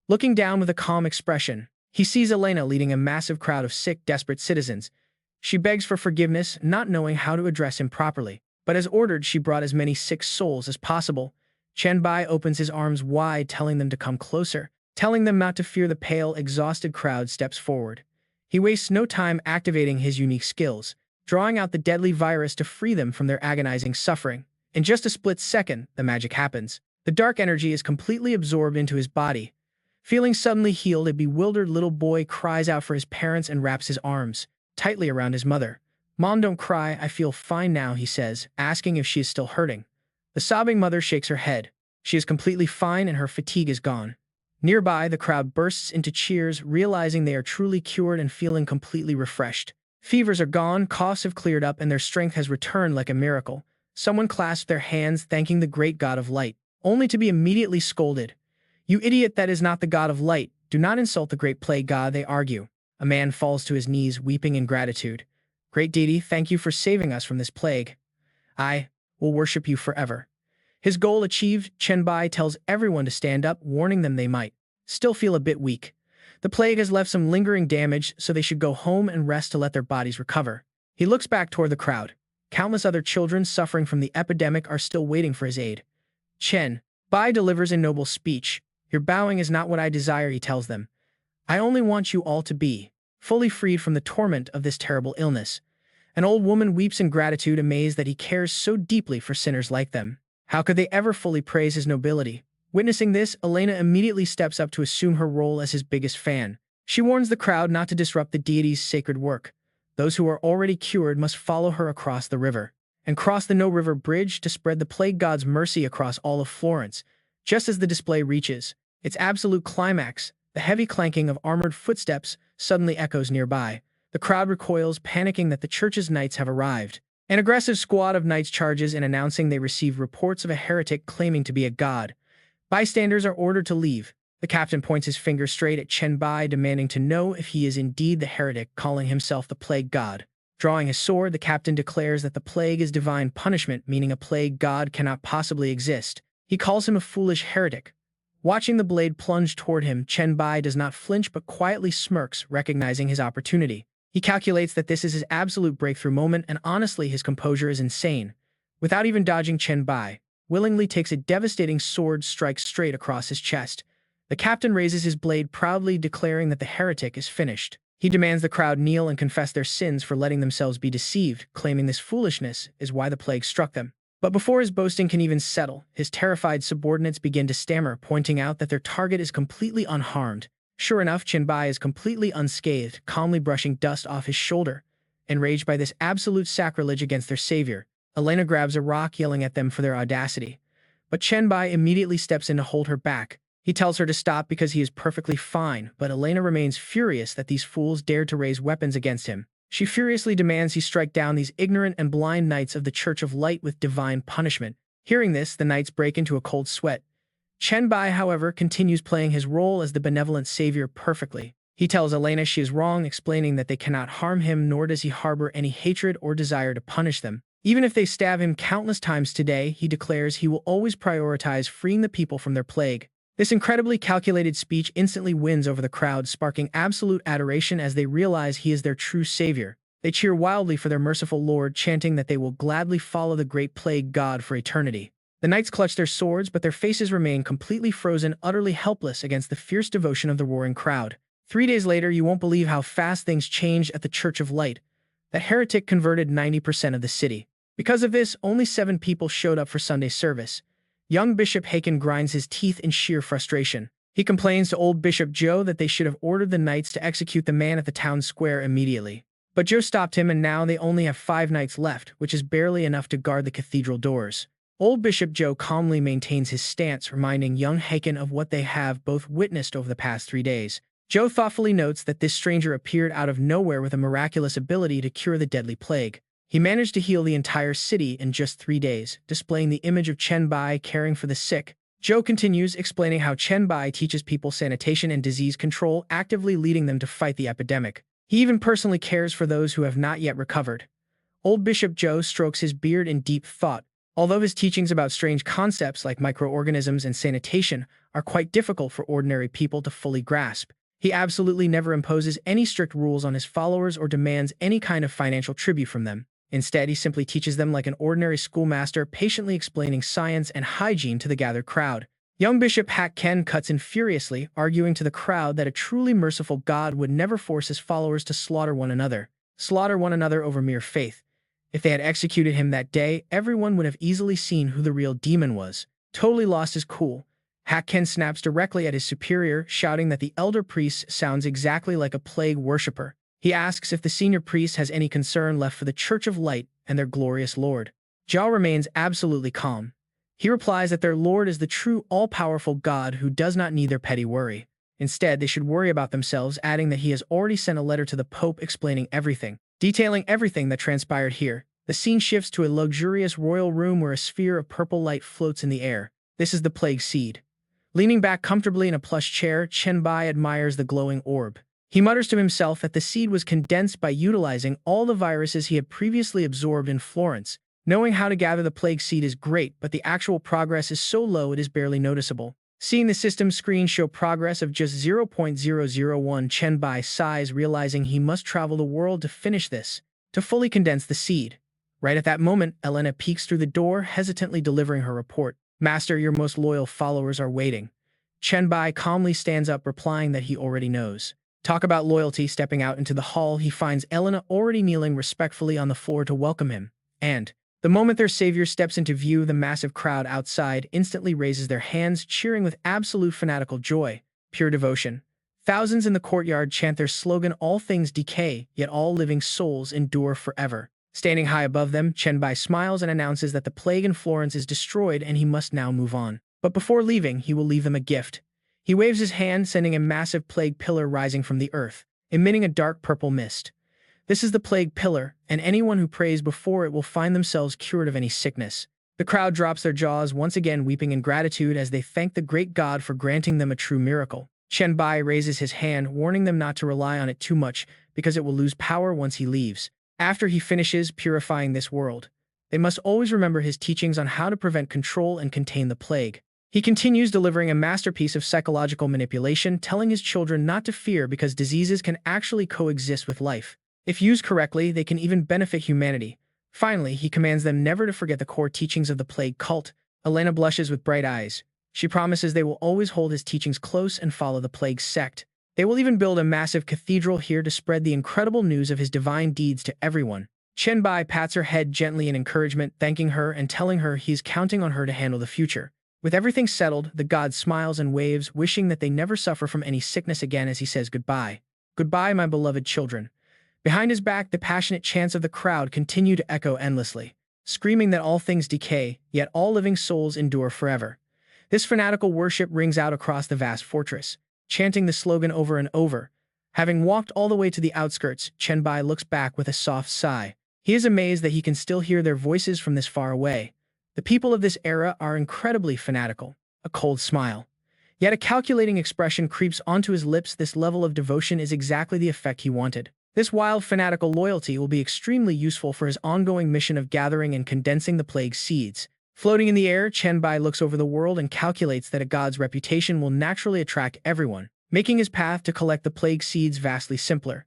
Speaker 1: Looking down with a calm expression, he sees Elena leading a massive crowd of sick, desperate citizens. She begs for forgiveness, not knowing how to address him properly. But as ordered, she brought as many sick souls as possible. Chen Bai opens his arms wide, telling them to come closer, telling them not to fear. The pale, exhausted crowd steps forward. He wastes no time activating his unique skills, drawing out the deadly virus to free them from their agonizing suffering. In just a split second, the magic happens. The dark energy is completely absorbed into his body. Feeling suddenly healed, a bewildered little boy cries out for his parents and wraps his arms tightly around his mother. "Mom, don't cry, I feel fine now," he says, asking if she is still hurting. The sobbing mother shakes her head. She is completely fine and her fatigue is gone. Nearby, the crowd bursts into cheers, realizing they are truly cured and feeling completely refreshed. Fevers are gone, coughs have cleared up, and their strength has returned like a miracle. Someone clasped their hands, thanking the great god of light, only to be immediately scolded. "You idiot, that is not the god of light. Do not insult the great plague god," they argue. A man falls to his knees, weeping in gratitude. "Great deity, thank you for saving us from this plague. I will worship you forever." His goal achieved, Chen Bai tells everyone to stand up, warning them they might still feel a bit weak. The plague has left some lingering damage, so they should go home and rest to let their bodies recover. He looks back toward the crowd. Countless other children suffering from the epidemic are still waiting for his aid. Chen Bai delivers a noble speech. "Your bowing is not what I desire," he tells them. "I only want you all to be fully freed from the torment of this terrible illness." An old woman weeps in gratitude, amazed that he cares so deeply for sinners like them. How could they ever fully praise his nobility? Witnessing this, Elena immediately steps up to assume her role as his biggest fan. She warns the crowd not to disrupt the deity's sacred work. Those who are already cured must follow her across the river, and cross the No River Bridge to spread the plague god's mercy across all of Florence. Just as the display reaches its absolute climax, the heavy clanking of armored footsteps suddenly echoes nearby. The crowd recoils, panicking that the church's knights have arrived. An aggressive squad of knights charges in, announcing they received reports of a heretic claiming to be a god. Bystanders are ordered to leave. The captain points his finger straight at Chen Bai, demanding to know if he is indeed the heretic, calling himself the plague god. Drawing his sword, the captain declares that the plague is divine punishment, meaning a plague god cannot possibly exist. He calls him a foolish heretic. Watching the blade plunge toward him, Chen Bai does not flinch but quietly smirks, recognizing his opportunity. He calculates that this is his absolute breakthrough moment, and honestly, his composure is insane. Without even dodging, Chen Bai willingly takes a devastating sword strike straight across his chest. The captain raises his blade proudly, declaring that the heretic is finished. He demands the crowd kneel and confess their sins for letting themselves be deceived, claiming this foolishness is why the plague struck them. But before his boasting can even settle, his terrified subordinates begin to stammer, pointing out that their target is completely unharmed. Sure enough, Chen Bai is completely unscathed, calmly brushing dust off his shoulder. Enraged by this absolute sacrilege against their savior, Elena grabs a rock, yelling at them for their audacity. But Chen Bai immediately steps in to hold her back. He tells her to stop because he is perfectly fine, but Elena remains furious that these fools dared to raise weapons against him. She furiously demands he strike down these ignorant and blind knights of the Church of Light with divine punishment. Hearing this, the knights break into a cold sweat. Chen Bai, however, continues playing his role as the benevolent savior perfectly. He tells Elena she is wrong, explaining that they cannot harm him, nor does he harbor any hatred or desire to punish them. Even if they stab him countless times today, he declares he will always prioritize freeing the people from their plague. This incredibly calculated speech instantly wins over the crowd, sparking absolute adoration as they realize he is their true savior. They cheer wildly for their merciful lord, chanting that they will gladly follow the great plague god for eternity. The knights clutch their swords, but their faces remain completely frozen, utterly helpless against the fierce devotion of the roaring crowd. 3 days later, you won't believe how fast things changed at the Church of Light. That heretic converted 90% of the city. Because of this, only 7 people showed up for Sunday service. Young Bishop Haken grinds his teeth in sheer frustration. He complains to old Bishop Joe that they should have ordered the knights to execute the man at the town square immediately. But Joe stopped him, and now they only have 5 knights left, which is barely enough to guard the cathedral doors. Old Bishop Joe calmly maintains his stance, reminding young Haken of what they have both witnessed over the past 3 days. Joe thoughtfully notes that this stranger appeared out of nowhere with a miraculous ability to cure the deadly plague. He managed to heal the entire city in just 3 days, displaying the image of Chen Bai caring for the sick. Joe continues, explaining how Chen Bai teaches people sanitation and disease control, actively leading them to fight the epidemic. He even personally cares for those who have not yet recovered. Old Bishop Joe strokes his beard in deep thought. Although his teachings about strange concepts like microorganisms and sanitation are quite difficult for ordinary people to fully grasp, he absolutely never imposes any strict rules on his followers or demands any kind of financial tribute from them. Instead, he simply teaches them like an ordinary schoolmaster, patiently explaining science and hygiene to the gathered crowd. Young Bishop Hak Ken cuts in furiously, arguing to the crowd that a truly merciful God would never force his followers to slaughter one another over mere faith. If they had executed him that day, everyone would have easily seen who the real demon was. Totally lost his cool, Hak Ken snaps directly at his superior, shouting that the elder priest sounds exactly like a plague worshipper. He asks if the senior priest has any concern left for the Church of Light and their glorious Lord. Zhao remains absolutely calm. He replies that their Lord is the true all-powerful God who does not need their petty worry. Instead, they should worry about themselves, adding that he has already sent a letter to the Pope explaining everything. Detailing everything that transpired here, the scene shifts to a luxurious royal room where a sphere of purple light floats in the air. This is the plague seed. Leaning back comfortably in a plush chair, Chen Bai admires the glowing orb. He mutters to himself that the seed was condensed by utilizing all the viruses he had previously absorbed in Florence. Knowing how to gather the plague seed is great, but the actual progress is so low it is barely noticeable. Seeing the system screen show progress of just 0.001, Chen Bai sighs, realizing he must travel the world to finish this, to fully condense the seed. Right at that moment, Elena peeks through the door, hesitantly delivering her report. "Master, your most loyal followers are waiting." Chen Bai calmly stands up, replying that he already knows. Talk about loyalty. Stepping out into the hall, he finds Elena already kneeling respectfully on the floor to welcome him. And the moment their savior steps into view, the massive crowd outside instantly raises their hands, cheering with absolute fanatical joy. Pure devotion. Thousands in the courtyard chant their slogan, "All things decay, yet all living souls endure forever." Standing high above them, Chen Bai smiles and announces that the plague in Florence is destroyed and he must now move on. But before leaving, he will leave them a gift. He waves his hand, sending a massive plague pillar rising from the earth, emitting a dark purple mist. This is the plague pillar, and anyone who prays before it will find themselves cured of any sickness. The crowd drops their jaws, once again weeping in gratitude as they thank the great God for granting them a true miracle. Chen Bai raises his hand, warning them not to rely on it too much because it will lose power once he leaves. After he finishes purifying this world, they must always remember his teachings on how to prevent, control, and contain the plague. He continues delivering a masterpiece of psychological manipulation, telling his children not to fear because diseases can actually coexist with life. If used correctly, they can even benefit humanity. Finally, he commands them never to forget the core teachings of the plague cult. Elena blushes with bright eyes. She promises they will always hold his teachings close and follow the plague sect. They will even build a massive cathedral here to spread the incredible news of his divine deeds to everyone. Chen Bai pats her head gently in encouragement, thanking her and telling her he is counting on her to handle the future. With everything settled, the god smiles and waves, wishing that they never suffer from any sickness again as he says goodbye. "Goodbye, my beloved children." Behind his back, the passionate chants of the crowd continue to echo endlessly, screaming that all things decay, yet all living souls endure forever. This fanatical worship rings out across the vast fortress, chanting the slogan over and over. Having walked all the way to the outskirts, Chen Bai looks back with a soft sigh. He is amazed that he can still hear their voices from this far away. The people of this era are incredibly fanatical. A cold smile, yet a calculating expression creeps onto his lips. This level of devotion is exactly the effect he wanted. This wild fanatical loyalty will be extremely useful for his ongoing mission of gathering and condensing the plague seeds. Floating in the air, Chen Bai looks over the world and calculates that a god's reputation will naturally attract everyone, making his path to collect the plague seeds vastly simpler.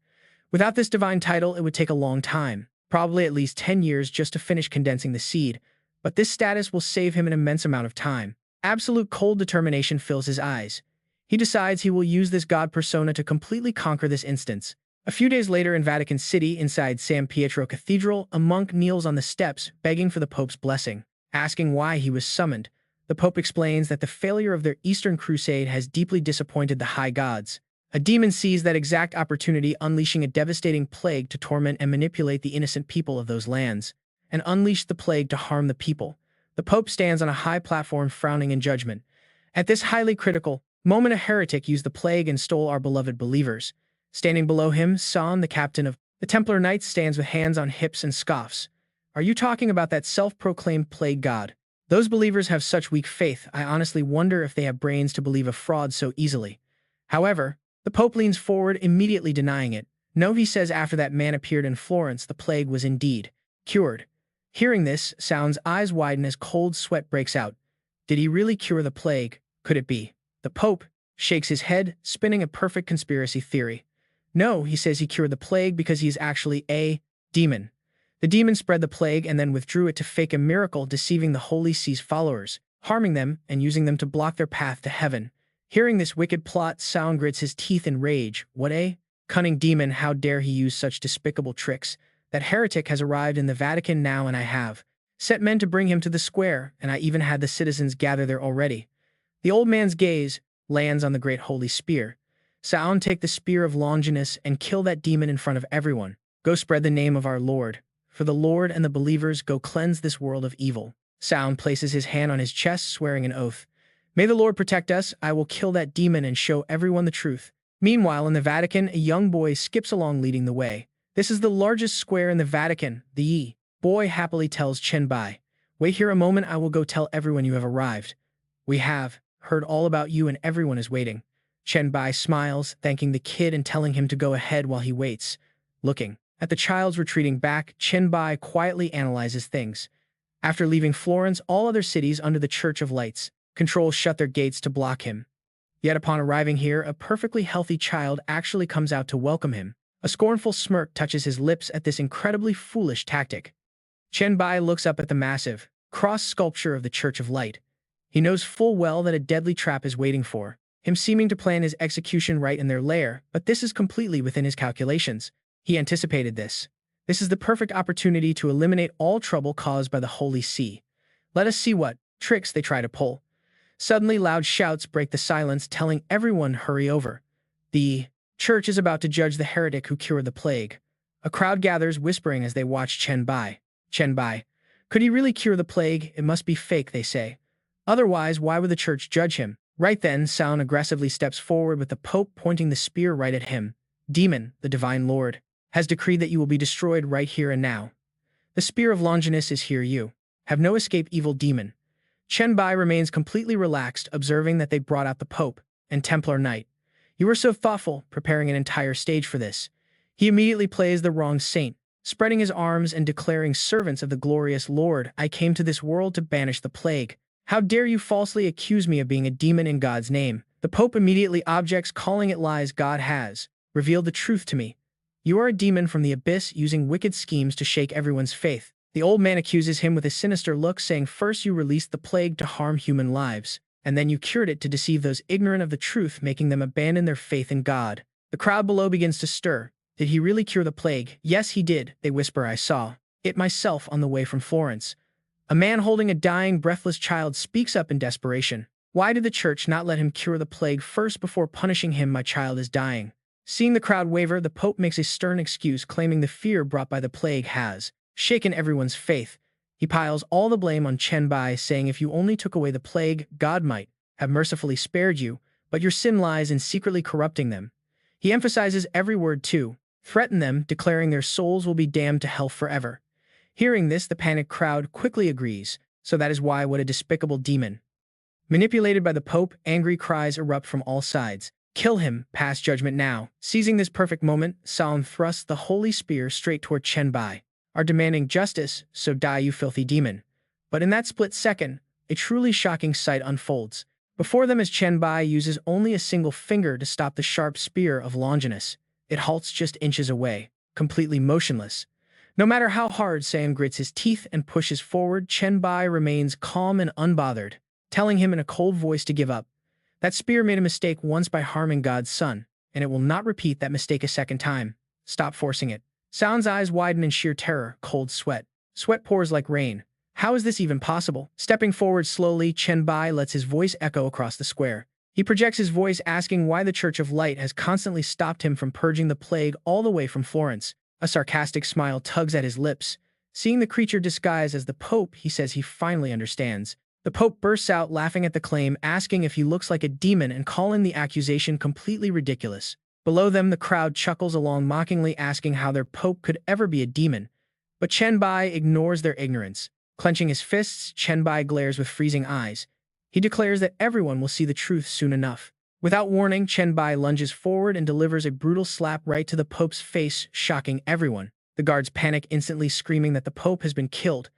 Speaker 1: Without this divine title, it would take a long time, probably at least 10 years just to finish condensing the seed, but this status will save him an immense amount of time. Absolute cold determination fills his eyes. He decides he will use this god persona to completely conquer this instance. A few days later in Vatican City, inside San Pietro Cathedral, a monk kneels on the steps, begging for the Pope's blessing. Asking why he was summoned, the Pope explains that the failure of their Eastern Crusade has deeply disappointed the high gods. A demon sees that exact opportunity, unleashing a devastating plague to torment and manipulate the innocent people of those lands, and unleash the plague to harm the people. The Pope stands on a high platform, frowning in judgment. At this highly critical moment, a heretic used the plague and stole our beloved believers. Standing below him, San, the captain of the Templar Knights, stands with hands on hips and scoffs. Are you talking about that self-proclaimed plague god? Those believers have such weak faith, I honestly wonder if they have brains to believe a fraud so easily. However, the Pope leans forward, immediately denying it. No, he says, after that man appeared in Florence, the plague was indeed cured. Hearing this, San's eyes widen as cold sweat breaks out. Did he really cure the plague? Could it be? The Pope shakes his head, spinning a perfect conspiracy theory. No, he says he cured the plague because he is actually a demon. The demon spread the plague and then withdrew it to fake a miracle, deceiving the Holy See's followers, harming them, and using them to block their path to heaven. Hearing this wicked plot, San grits his teeth in rage. What a cunning demon! How dare he use such despicable tricks? That heretic has arrived in the Vatican now, and I have set men to bring him to the square, and I even had the citizens gather there already. The old man's gaze lands on the great holy spear. San, take the spear of Longinus and kill that demon in front of everyone. Go spread the name of our Lord. For the Lord and the believers, go cleanse this world of evil. San places his hand on his chest, swearing an oath. May the Lord protect us. I will kill that demon and show everyone the truth. Meanwhile, in the Vatican, a young boy skips along, leading the way. This is the largest square in the Vatican. The boy happily tells Chen Bai, "Wait here a moment, I will go tell everyone you have arrived. We have heard all about you and everyone is waiting." Chen Bai smiles, thanking the kid and telling him to go ahead while he waits. Looking at the child's retreating back, Chen Bai quietly analyzes things. After leaving Florence, all other cities under the Church of Lights control shut their gates to block him. Yet upon arriving here, a perfectly healthy child actually comes out to welcome him. A scornful smirk touches his lips at this incredibly foolish tactic. Chen Bai looks up at the massive cross sculpture of the Church of Light. He knows full well that a deadly trap is waiting for him, seeming to plan his execution right in their lair, but this is completely within his calculations. He anticipated this. This is the perfect opportunity to eliminate all trouble caused by the Holy See. Let us see what tricks they try to pull. Suddenly, loud shouts break the silence, telling everyone hurry over. The church is about to judge the heretic who cured the plague. A crowd gathers, whispering as they watch Chen Bai. Chen Bai. Could he really cure the plague? It must be fake, they say. Otherwise, why would the church judge him? Right then, San aggressively steps forward with the Pope pointing the spear right at him. Demon, the divine Lord, has decreed that you will be destroyed right here and now. The spear of Longinus is here. You have no escape, evil demon. Chen Bai remains completely relaxed, observing that they brought out the Pope and Templar Knight. You were so thoughtful, preparing an entire stage for this. He immediately plays the wrong saint, spreading his arms and declaring, "Servants of the glorious Lord, I came to this world to banish the plague. How dare you falsely accuse me of being a demon in God's name?" The Pope immediately objects, calling it lies. "God has revealed the truth to me. You are a demon from the abyss, using wicked schemes to shake everyone's faith." The old man accuses him with a sinister look, saying, "First you released the plague to harm human lives, and then you cured it to deceive those ignorant of the truth, making them abandon their faith in God." The crowd below begins to stir. Did he really cure the plague? Yes, he did, they whisper. I saw it myself on the way from Florence. A man holding a dying, breathless child speaks up in desperation. Why did the church not let him cure the plague first before punishing him? My child is dying. Seeing the crowd waver, the Pope makes a stern excuse, claiming the fear brought by the plague has shaken everyone's faith. He piles all the blame on Chen Bai, saying, "If you only took away the plague, God might have mercifully spared you, but your sin lies in secretly corrupting them." He emphasizes every word to threaten them, declaring their souls will be damned to hell forever. Hearing this, the panicked crowd quickly agrees. So that is why, what a despicable demon. Manipulated by the Pope, angry cries erupt from all sides. Kill him, pass judgment now. Seizing this perfect moment, San thrusts the holy spear straight toward Chen Bai. Are demanding justice, so die, you filthy demon. But in that split second, a truly shocking sight unfolds. Before them, as Chen Bai uses only a single finger to stop the sharp spear of Longinus, it halts just inches away, completely motionless. No matter how hard San grits his teeth and pushes forward, Chen Bai remains calm and unbothered, telling him in a cold voice to give up. That spear made a mistake once by harming God's son, and it will not repeat that mistake a second time. Stop forcing it. Sound's eyes widen in sheer terror, cold sweat. Sweat pours like rain. How is this even possible? Stepping forward slowly, Chen Bai lets his voice echo across the square. He projects his voice asking why the Church of Light has constantly stopped him from purging the plague all the way from Florence. A sarcastic smile tugs at his lips. Seeing the creature disguised as the Pope, he says he finally understands. The Pope bursts out laughing at the claim, asking if he looks like a demon and calling the accusation completely ridiculous. Below them, the crowd chuckles along mockingly asking how their Pope could ever be a demon. But Chen Bai ignores their ignorance. Clenching his fists, Chen Bai glares with freezing eyes. He declares that everyone will see the truth soon enough. Without warning, Chen Bai lunges forward and delivers a brutal slap right to the Pope's face, shocking everyone. The guards panic instantly, screaming that the Pope has been killed.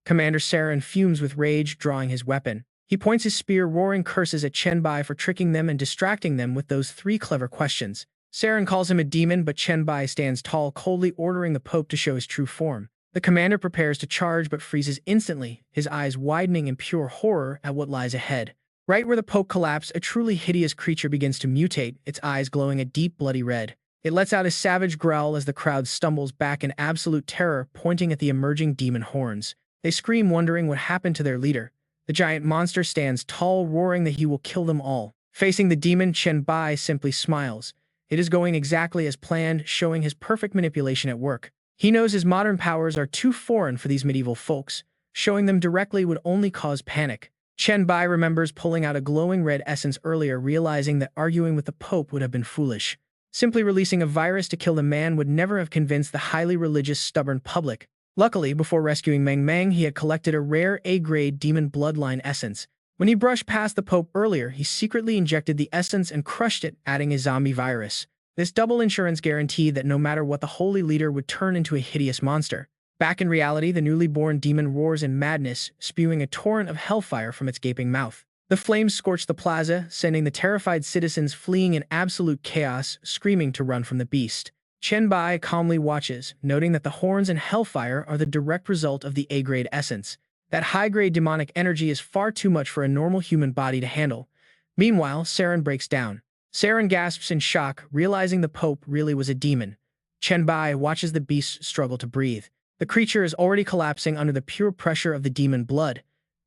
Speaker 1: Commander Saren fumes with rage, drawing his weapon. He points his spear, roaring curses at Chen Bai for tricking them and distracting them with those 3 clever questions. Saren calls him a demon, but Chen Bai stands tall, coldly ordering the Pope to show his true form. The commander prepares to charge but freezes instantly, his eyes widening in pure horror at what lies ahead. Right where the Pope collapsed, a truly hideous creature begins to mutate, its eyes glowing a deep bloody red. It lets out a savage growl as the crowd stumbles back in absolute terror, pointing at the emerging demon horns. They scream, wondering what happened to their leader. The giant monster stands tall, roaring that he will kill them all. Facing the demon, Chen Bai simply smiles. It is going exactly as planned, showing his perfect manipulation at work. He knows his modern powers are too foreign for these medieval folks. Showing them directly would only cause panic. Chen Bai remembers pulling out a glowing red essence earlier, realizing that arguing with the Pope would have been foolish. Simply releasing a virus to kill the man would never have convinced the highly religious, stubborn public. Luckily, before rescuing Meng Meng, he had collected a rare A-grade demon bloodline essence. When he brushed past the Pope earlier, he secretly injected the essence and crushed it, adding a zombie virus. This double insurance guaranteed that no matter what, the holy leader would turn into a hideous monster. Back in reality, the newly born demon roars in madness, spewing a torrent of hellfire from its gaping mouth. The flames scorch the plaza, sending the terrified citizens fleeing in absolute chaos, screaming to run from the beast. Chen Bai calmly watches, noting that the horns and hellfire are the direct result of the A-grade essence. That high-grade demonic energy is far too much for a normal human body to handle. Meanwhile, Saren breaks down. Saren gasps in shock, realizing the Pope really was a demon. Chen Bai watches the beast struggle to breathe. The creature is already collapsing under the pure pressure of the demon blood.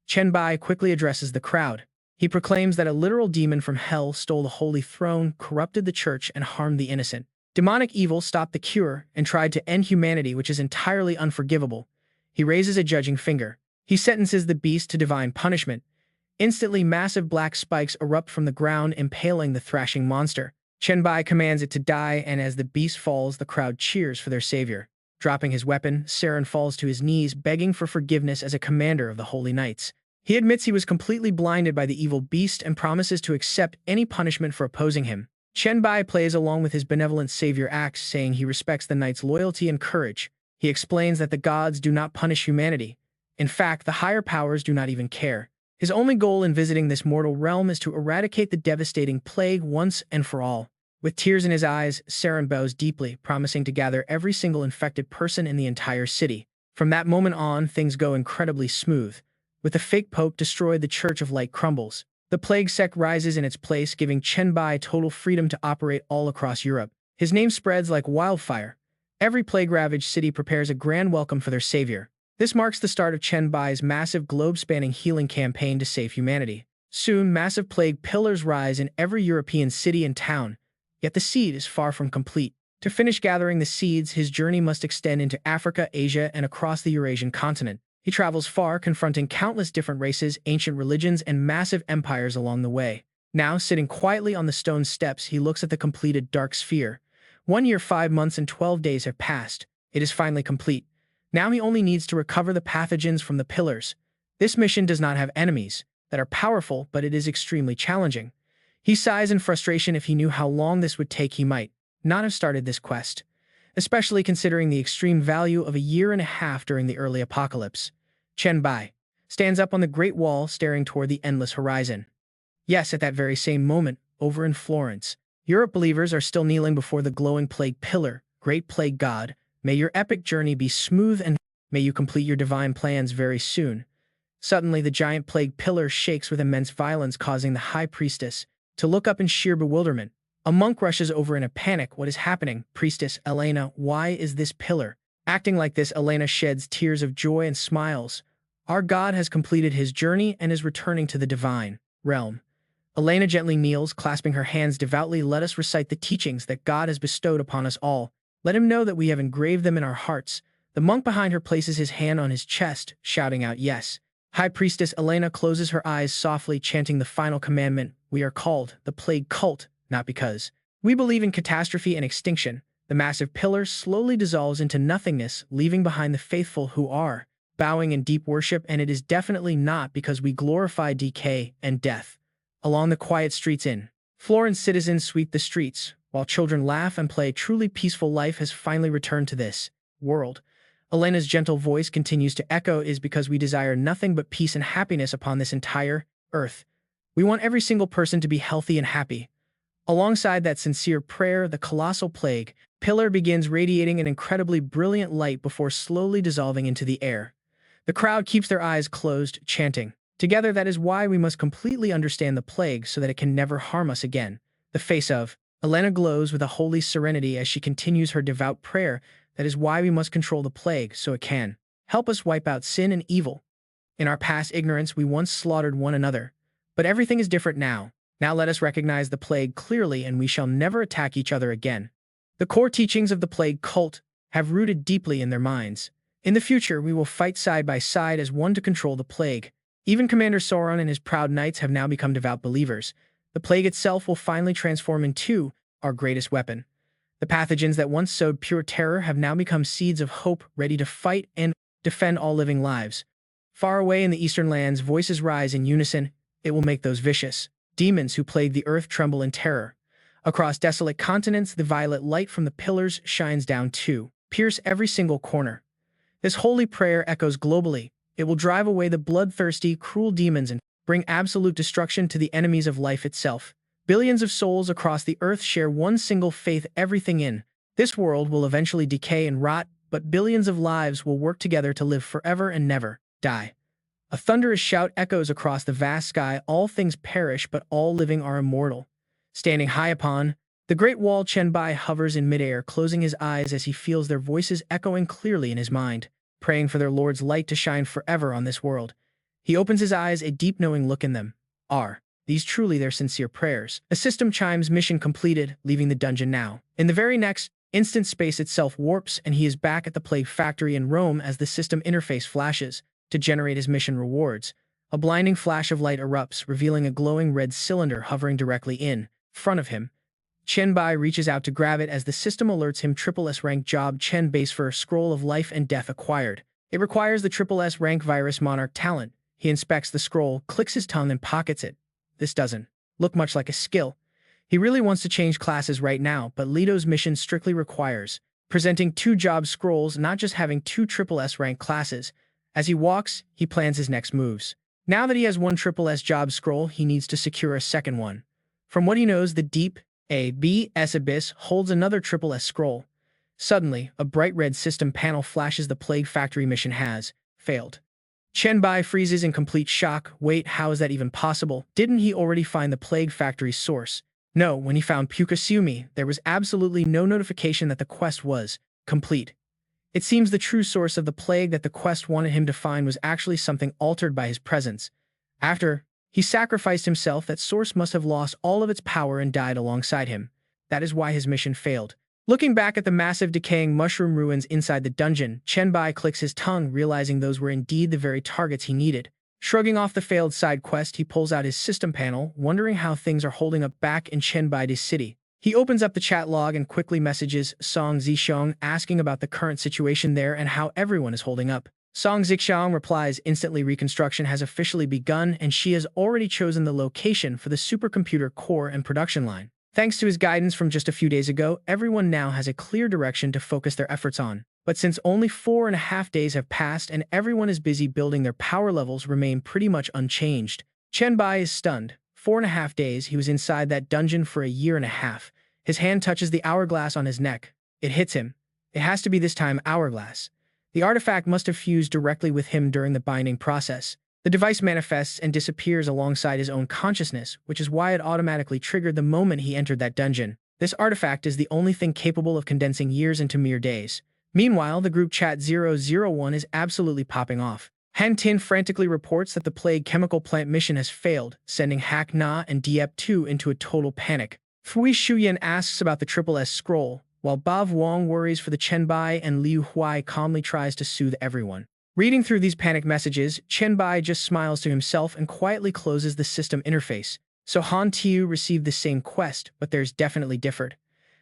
Speaker 1: Chen Bai quickly addresses the crowd. He proclaims that a literal demon from hell stole the holy throne, corrupted the church, and harmed the innocent. Demonic evil stopped the cure and tried to end humanity, which is entirely unforgivable. He raises a judging finger. He sentences the beast to divine punishment. Instantly, massive black spikes erupt from the ground, impaling the thrashing monster. Chen Bai commands it to die, and as the beast falls, the crowd cheers for their savior. Dropping his weapon, Saren falls to his knees, begging for forgiveness as a commander of the Holy Knights. He admits he was completely blinded by the evil beast and promises to accept any punishment for opposing him. Chen Bai plays along with his benevolent savior acts, saying he respects the knight's loyalty and courage. He explains that the gods do not punish humanity. In fact, the higher powers do not even care. His only goal in visiting this mortal realm is to eradicate the devastating plague once and for all. With tears in his eyes, Saren bows deeply, promising to gather every single infected person in the entire city. From that moment on, things go incredibly smooth. With the fake Pope destroyed, the Church of Light crumbles. The plague sect rises in its place, giving Chen Bai total freedom to operate all across Europe. His name spreads like wildfire. Every plague-ravaged city prepares a grand welcome for their savior. This marks the start of Chen Bai's massive globe-spanning healing campaign to save humanity. Soon, massive plague pillars rise in every European city and town. Yet the seed is far from complete. To finish gathering the seeds, his journey must extend into Africa, Asia, and across the Eurasian continent. He travels far, confronting countless different races, ancient religions, and massive empires along the way. Now, sitting quietly on the stone steps, he looks at the completed dark sphere. 1 year, 5 months, and 12 days have passed. It is finally complete. Now he only needs to recover the pathogens from the pillars. This mission does not have enemies that are powerful, but it is extremely challenging. He sighs in frustration. If he knew how long this would take, he might not have started this quest, especially considering the extreme value of 1.5 years during the early apocalypse. Chen Bai stands up on the Great Wall, staring toward the endless horizon. Yes, at that very same moment, over in Florence, Europe believers are still kneeling before the glowing plague pillar. Great Plague God, may your epic journey be smooth and may you complete your divine plans very soon. Suddenly, the giant plague pillar shakes with immense violence, causing the high priestess to look up in sheer bewilderment. A monk rushes over in a panic. What is happening? Priestess Elena, why is this pillar acting like this? Elena sheds tears of joy and smiles. Our god has completed his journey and is returning to the divine realm. Elena gently kneels, clasping her hands devoutly. Let us recite the teachings that God has bestowed upon us all. Let him know that we have engraved them in our hearts. The monk behind her places his hand on his chest, shouting out, yes. High Priestess Elena closes her eyes softly, chanting the final commandment. We are called the Plague Cult, not because we believe in catastrophe and extinction. The massive pillar slowly dissolves into nothingness, leaving behind the faithful who are bowing in deep worship, and it is definitely not because we glorify decay and death. Along the quiet streets in Florence, citizens sweep the streets, while children laugh and play. Truly peaceful life has finally returned to this world. Elena's gentle voice continues to echo, is because we desire nothing but peace and happiness upon this entire earth. We want every single person to be healthy and happy. Alongside that sincere prayer, the colossal plague pillar begins radiating an incredibly brilliant light before slowly dissolving into the air. The crowd keeps their eyes closed, chanting, together, that is why we must completely understand the plague so that it can never harm us again. The face of Elena glows with a holy serenity as she continues her devout prayer. That is why we must control the plague so it can help us wipe out sin and evil. In our past ignorance, we once slaughtered one another, but everything is different now. Now let us recognize the plague clearly, and we shall never attack each other again. The core teachings of the plague cult have rooted deeply in their minds. In the future, we will fight side by side as one to control the plague. Even Commander Sauron and his proud knights have now become devout believers. The plague itself will finally transform into our greatest weapon. The pathogens that once sowed pure terror have now become seeds of hope, ready to fight and defend all living lives. Far away in the eastern lands, voices rise in unison. It will make those vicious demons who plague the earth tremble in terror. Across desolate continents, the violet light from the pillars shines down to pierce every single corner. This holy prayer echoes globally. It will drive away the bloodthirsty, cruel demons and bring absolute destruction to the enemies of life itself. Billions of souls across the earth share one single faith: everything in this world will eventually decay and rot, but billions of lives will work together to live forever and never die. A thunderous shout echoes across the vast sky. All things perish, but all living are immortal. Standing high upon the great wall, Chen Bai hovers in midair, closing his eyes as he feels their voices echoing clearly in his mind, praying for their Lord's light to shine forever on this world. He opens his eyes, a deep knowing look in them. Are these truly their sincere prayers? A system chimes, mission completed, leaving the dungeon now. In the very next instant, space itself warps, and he is back at the Plague Factory in Rome as the system interface flashes to generate his mission rewards. A blinding flash of light erupts, revealing a glowing red cylinder hovering directly in front of him. Chen Bai reaches out to grab it as the system alerts him. SSS-Rank job. Chen Base for scroll of life and death acquired. It requires the SSS-Rank Virus Monarch talent. He inspects the scroll, clicks his tongue, and pockets it. This doesn't look much like a skill. He really wants to change classes right now, but Leto's mission strictly requires presenting 2 job scrolls, not just having 2 SSS-Rank classes. As he walks, he plans his next moves. Now that he has 1 SSS job scroll, he needs to secure a second one. From what he knows, the Deep ABS Abyss holds another SSS scroll. Suddenly, a bright red system panel flashes. The Plague Factory mission has failed. Chen Bai freezes in complete shock. Wait, how is that even possible? Didn't he already find the Plague Factory's source? No, when he found Pukasumi, there was absolutely no notification that the quest was complete. It seems the true source of the plague that the quest wanted him to find was actually something altered by his presence. After he sacrificed himself, that source must have lost all of its power and died alongside him. That is why his mission failed. Looking back at the massive decaying mushroom ruins inside the dungeon, Chen Bai clicks his tongue, realizing those were indeed the very targets he needed. Shrugging off the failed side quest, he pulls out his system panel, wondering how things are holding up back in Chen Bai's city. He opens up the chat log and quickly messages Song Zixiang, asking about the current situation there and how everyone is holding up. Song Zixiang replies instantly, reconstruction has officially begun and she has already chosen the location for the supercomputer core and production line. Thanks to his guidance from just a few days ago, everyone now has a clear direction to focus their efforts on. But since only 4.5 days have passed and everyone is busy building, their power levels remain pretty much unchanged. Chen Bai is stunned. 4.5 days, he was inside that dungeon for a year and a half. His hand touches the hourglass on his neck. It hits him. It has to be this time hourglass. The artifact must have fused directly with him during the binding process. The device manifests and disappears alongside his own consciousness, which is why it automatically triggered the moment he entered that dungeon. This artifact is the only thing capable of condensing years into mere days. Meanwhile, the group chat 001 is absolutely popping off. Han Tin frantically reports that the Plague Chemical Plant mission has failed, sending Hak Na and Diep-2 into a total panic. Fui Shuyan asks about the Triple S scroll, while Ba Vuong worries for the Chen Bai and Liu Huai calmly tries to soothe everyone. Reading through these panic messages, Chen Bai just smiles to himself and quietly closes the system interface. So Han Tiu received the same quest, but theirs definitely differed.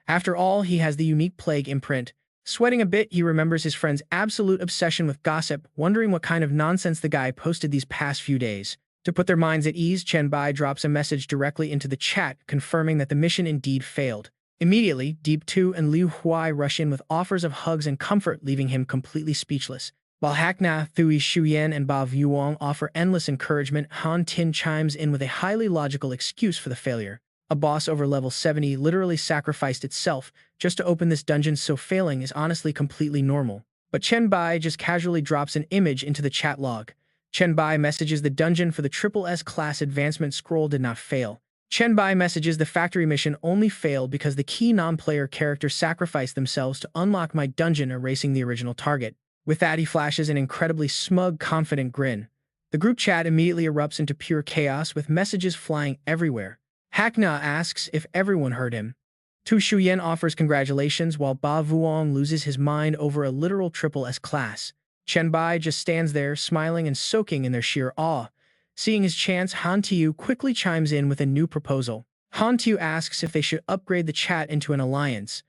Speaker 1: After all, he has the unique plague imprint. Sweating a bit, he remembers his friend's absolute obsession with gossip, wondering what kind of nonsense the guy posted these past few days. To put their minds at ease, Chen Bai drops a message directly into the chat, confirming that the mission indeed failed. Immediately, Diep-2 and Liu Huai rush in with offers of hugs and comfort, leaving him completely speechless. While Hak Na, Thui Shuyan, and Ba Vuong offer endless encouragement, Han Tin chimes in with a highly logical excuse for the failure. A boss over level 70 literally sacrificed itself just to open this dungeon, so failing is honestly completely normal. But Chen Bai just casually drops an image into the chat log. Chen Bai messages the dungeon for the Triple S class advancement scroll did not fail. Chen Bai messages the factory mission only failed because the key non-player characters sacrificed themselves to unlock my dungeon, erasing the original target. With that, he flashes an incredibly smug, confident grin. The group chat immediately erupts into pure chaos with messages flying everywhere. Hak Na asks if everyone heard him. Tu Shuyan offers congratulations while Ba Vuong loses his mind over a literal Triple S class. Chen Bai just stands there, smiling and soaking in their sheer awe. Seeing his chance, Han Tiu quickly chimes in with a new proposal. Han Tiu asks if they should upgrade the chat into an alliance.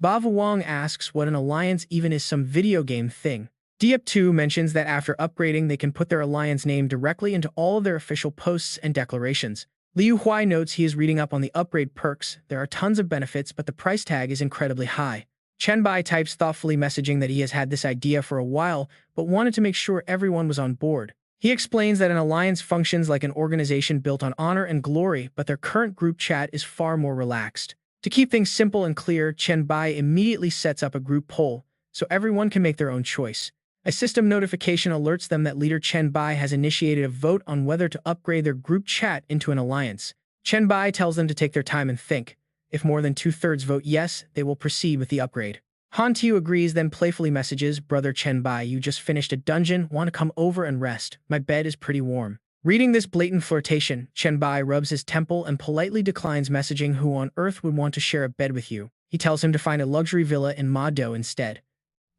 Speaker 1: Ba Vuong asks what an alliance even is, some video game thing. Diep-2 mentions that after upgrading they can put their alliance name directly into all of their official posts and declarations. Liu Huai notes he is reading up on the upgrade perks. There are tons of benefits, but the price tag is incredibly high. Chen Bai types thoughtfully, messaging that he has had this idea for a while, but wanted to make sure everyone was on board. He explains that an alliance functions like an organization built on honor and glory, but their current group chat is far more relaxed. To keep things simple and clear, Chen Bai immediately sets up a group poll, so everyone can make their own choice. A system notification alerts them that leader Chen Bai has initiated a vote on whether to upgrade their group chat into an alliance. Chen Bai tells them to take their time and think. If more than 2/3 vote yes, they will proceed with the upgrade. Han Tiu agrees, then playfully messages, "Brother Chen Bai, you just finished a dungeon, want to come over and rest? My bed is pretty warm." Reading this blatant flirtation, Chen Bai rubs his temple and politely declines messaging who on earth would want to share a bed with you. He tells him to find a luxury villa in Ma Do instead.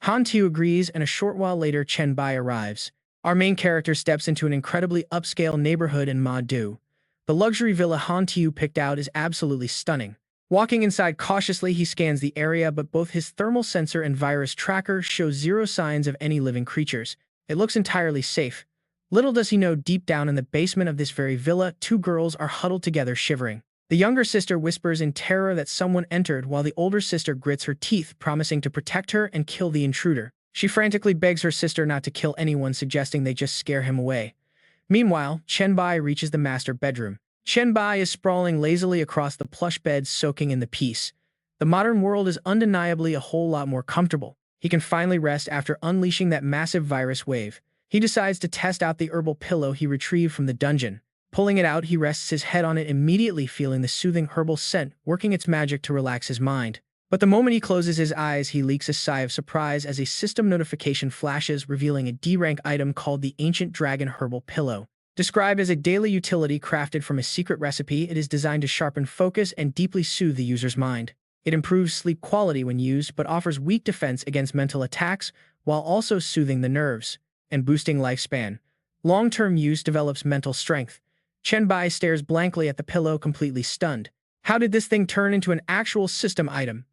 Speaker 1: Han Tiu agrees, and a short while later Chen Bai arrives. Our main character steps into an incredibly upscale neighborhood in Ma Do. The luxury villa Han Tiu picked out is absolutely stunning. Walking inside cautiously, he scans the area, but both his thermal sensor and virus tracker show zero signs of any living creatures. It looks entirely safe. Little does he know, deep down in the basement of this very villa, two girls are huddled together, shivering. The younger sister whispers in terror that someone entered, while the older sister grits her teeth, promising to protect her and kill the intruder. She frantically begs her sister not to kill anyone, suggesting they just scare him away. Meanwhile, Chen Bai reaches the master bedroom. Chen Bai is sprawling lazily across the plush bed, soaking in the peace. The modern world is undeniably a whole lot more comfortable. He can finally rest after unleashing that massive virus wave. He decides to test out the herbal pillow he retrieved from the dungeon. Pulling it out, he rests his head on it, immediately feeling the soothing herbal scent working its magic to relax his mind. But the moment he closes his eyes, he leaks a sigh of surprise as a system notification flashes, revealing a D-rank item called the Ancient Dragon Herbal Pillow. Described as a daily utility crafted from a secret recipe, it is designed to sharpen focus and deeply soothe the user's mind. It improves sleep quality when used, but offers weak defense against mental attacks, while also soothing the nerves and boosting lifespan. Long-term use develops mental strength. Chen Bai stares blankly at the pillow, completely stunned. How did this thing turn into an actual system item?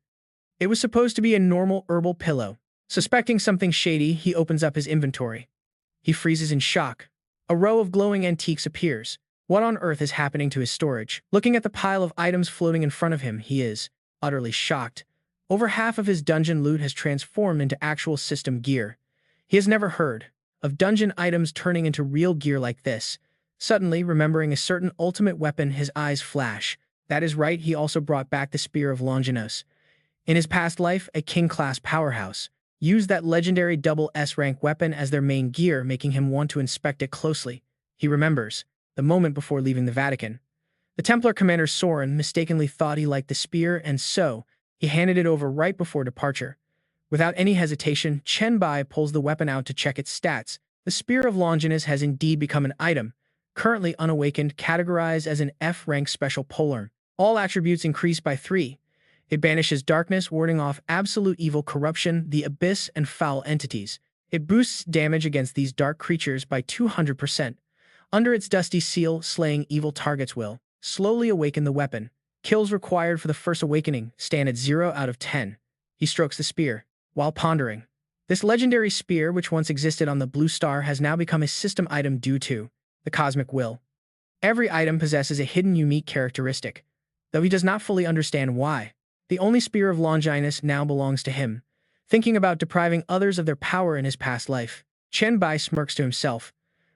Speaker 1: It was supposed to be a normal herbal pillow. Suspecting something shady, he opens up his inventory. He freezes in shock. A row of glowing antiques appears. What on earth is happening to his storage? Looking at the pile of items floating in front of him, he is utterly shocked. Over half of his dungeon loot has transformed into actual system gear. He has never heard of dungeon items turning into real gear like this. Suddenly, remembering a certain ultimate weapon, his eyes flash. That is right, he also brought back the Spear of Longinus. In his past life, a king-class powerhouse used that legendary double S-rank weapon as their main gear, making him want to inspect it closely. He remembers the moment before leaving the Vatican. The Templar commander Soren mistakenly thought he liked the spear, and so he handed it over right before departure. Without any hesitation, Chen Bai pulls the weapon out to check its stats. The Spear of Longinus has indeed become an item, currently unawakened, categorized as an F-rank special polearm. All attributes increase by 3. It banishes darkness, warding off absolute evil, corruption, the abyss, and foul entities. It boosts damage against these dark creatures by 200%. Under its dusty seal, slaying evil targets will slowly awaken the weapon. Kills required for the first awakening stand at 0 out of 10. He strokes the spear while pondering. This legendary spear, which once existed on the Blue Star, has now become a system item due to the cosmic will. Every item possesses a hidden unique characteristic, though he does not fully understand why. The only Spear of Longinus now belongs to him. Thinking about depriving others of their power in his past life, Chen Bai smirks to himself.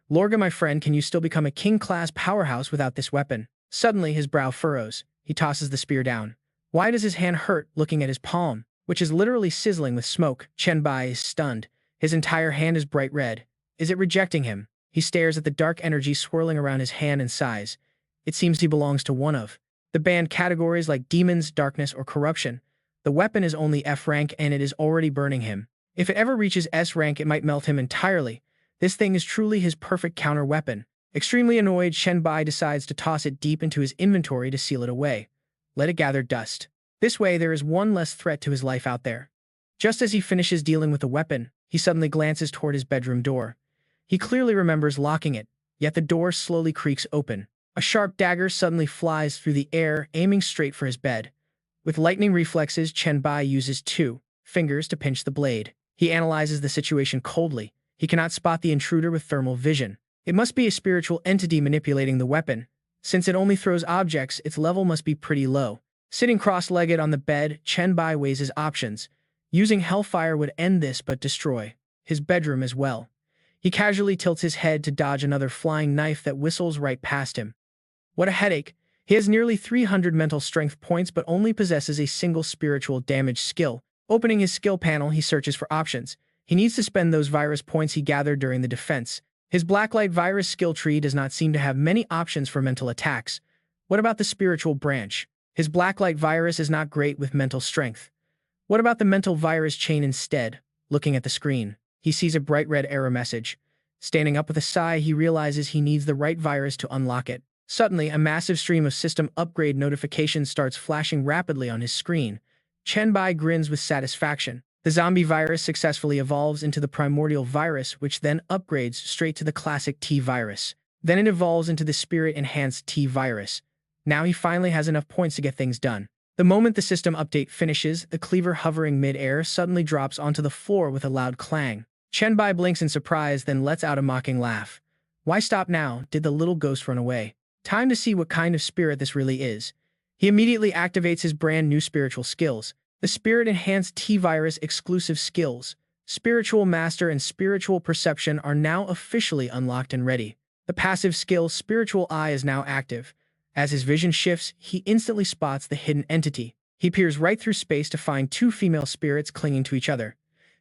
Speaker 1: Lorga, my friend, can you still become a king-class powerhouse without this weapon? Suddenly, his brow furrows. He tosses the spear down. Why does his hand hurt looking at his palm, which is literally sizzling with smoke? Chen Bai is stunned. His entire hand is bright red. Is it rejecting him? He stares at the dark energy swirling around his hand and sighs. It seems he belongs to one of the banned categories like demons, darkness, or corruption. The weapon is only F rank and it is already burning him. If it ever reaches S rank, it might melt him entirely. This thing is truly his perfect counter weapon. Extremely annoyed, Chen Bai decides to toss it deep into his inventory to seal it away. Let it gather dust. This way, there is one less threat to his life out there. Just as he finishes dealing with the weapon, he suddenly glances toward his bedroom door. He clearly remembers locking it, yet the door slowly creaks open. A sharp dagger suddenly flies through the air, aiming straight for his bed. With lightning reflexes, Chen Bai uses 2 fingers to pinch the blade. He analyzes the situation coldly. He cannot spot the intruder with thermal vision. It must be a spiritual entity manipulating the weapon. Since it only throws objects, its level must be pretty low. Sitting cross-legged on the bed, Chen Bai weighs his options. Using Hellfire would end this but destroy his bedroom as well. He casually tilts his head to dodge another flying knife that whistles right past him. What a headache. He has nearly 300 mental strength points but only possesses a single spiritual damage skill. Opening his skill panel, he searches for options. He needs to spend those virus points he gathered during the defense. His Blacklight Virus skill tree does not seem to have many options for mental attacks. What about the spiritual branch? His Blacklight Virus is not great with mental strength. What about the mental virus chain instead? Looking at the screen, he sees a bright red error message. Standing up with a sigh, he realizes he needs the right virus to unlock it. Suddenly, a massive stream of system upgrade notifications starts flashing rapidly on his screen. Chen Bai grins with satisfaction. The zombie virus successfully evolves into the primordial virus, which then upgrades straight to the classic T virus. Then it evolves into the spirit-enhanced T virus. Now he finally has enough points to get things done. The moment the system update finishes, the cleaver hovering mid-air suddenly drops onto the floor with a loud clang. Chen Bai blinks in surprise, then lets out a mocking laugh. Why stop now? Did the little ghost run away? Time to see what kind of spirit this really is. He immediately activates his brand new spiritual skills. The Spirit-Enhanced T-Virus exclusive skills, Spiritual Master and Spiritual Perception, are now officially unlocked and ready. The passive skill Spiritual Eye is now active. As his vision shifts, he instantly spots the hidden entity. He peers right through space to find 2 female spirits clinging to each other.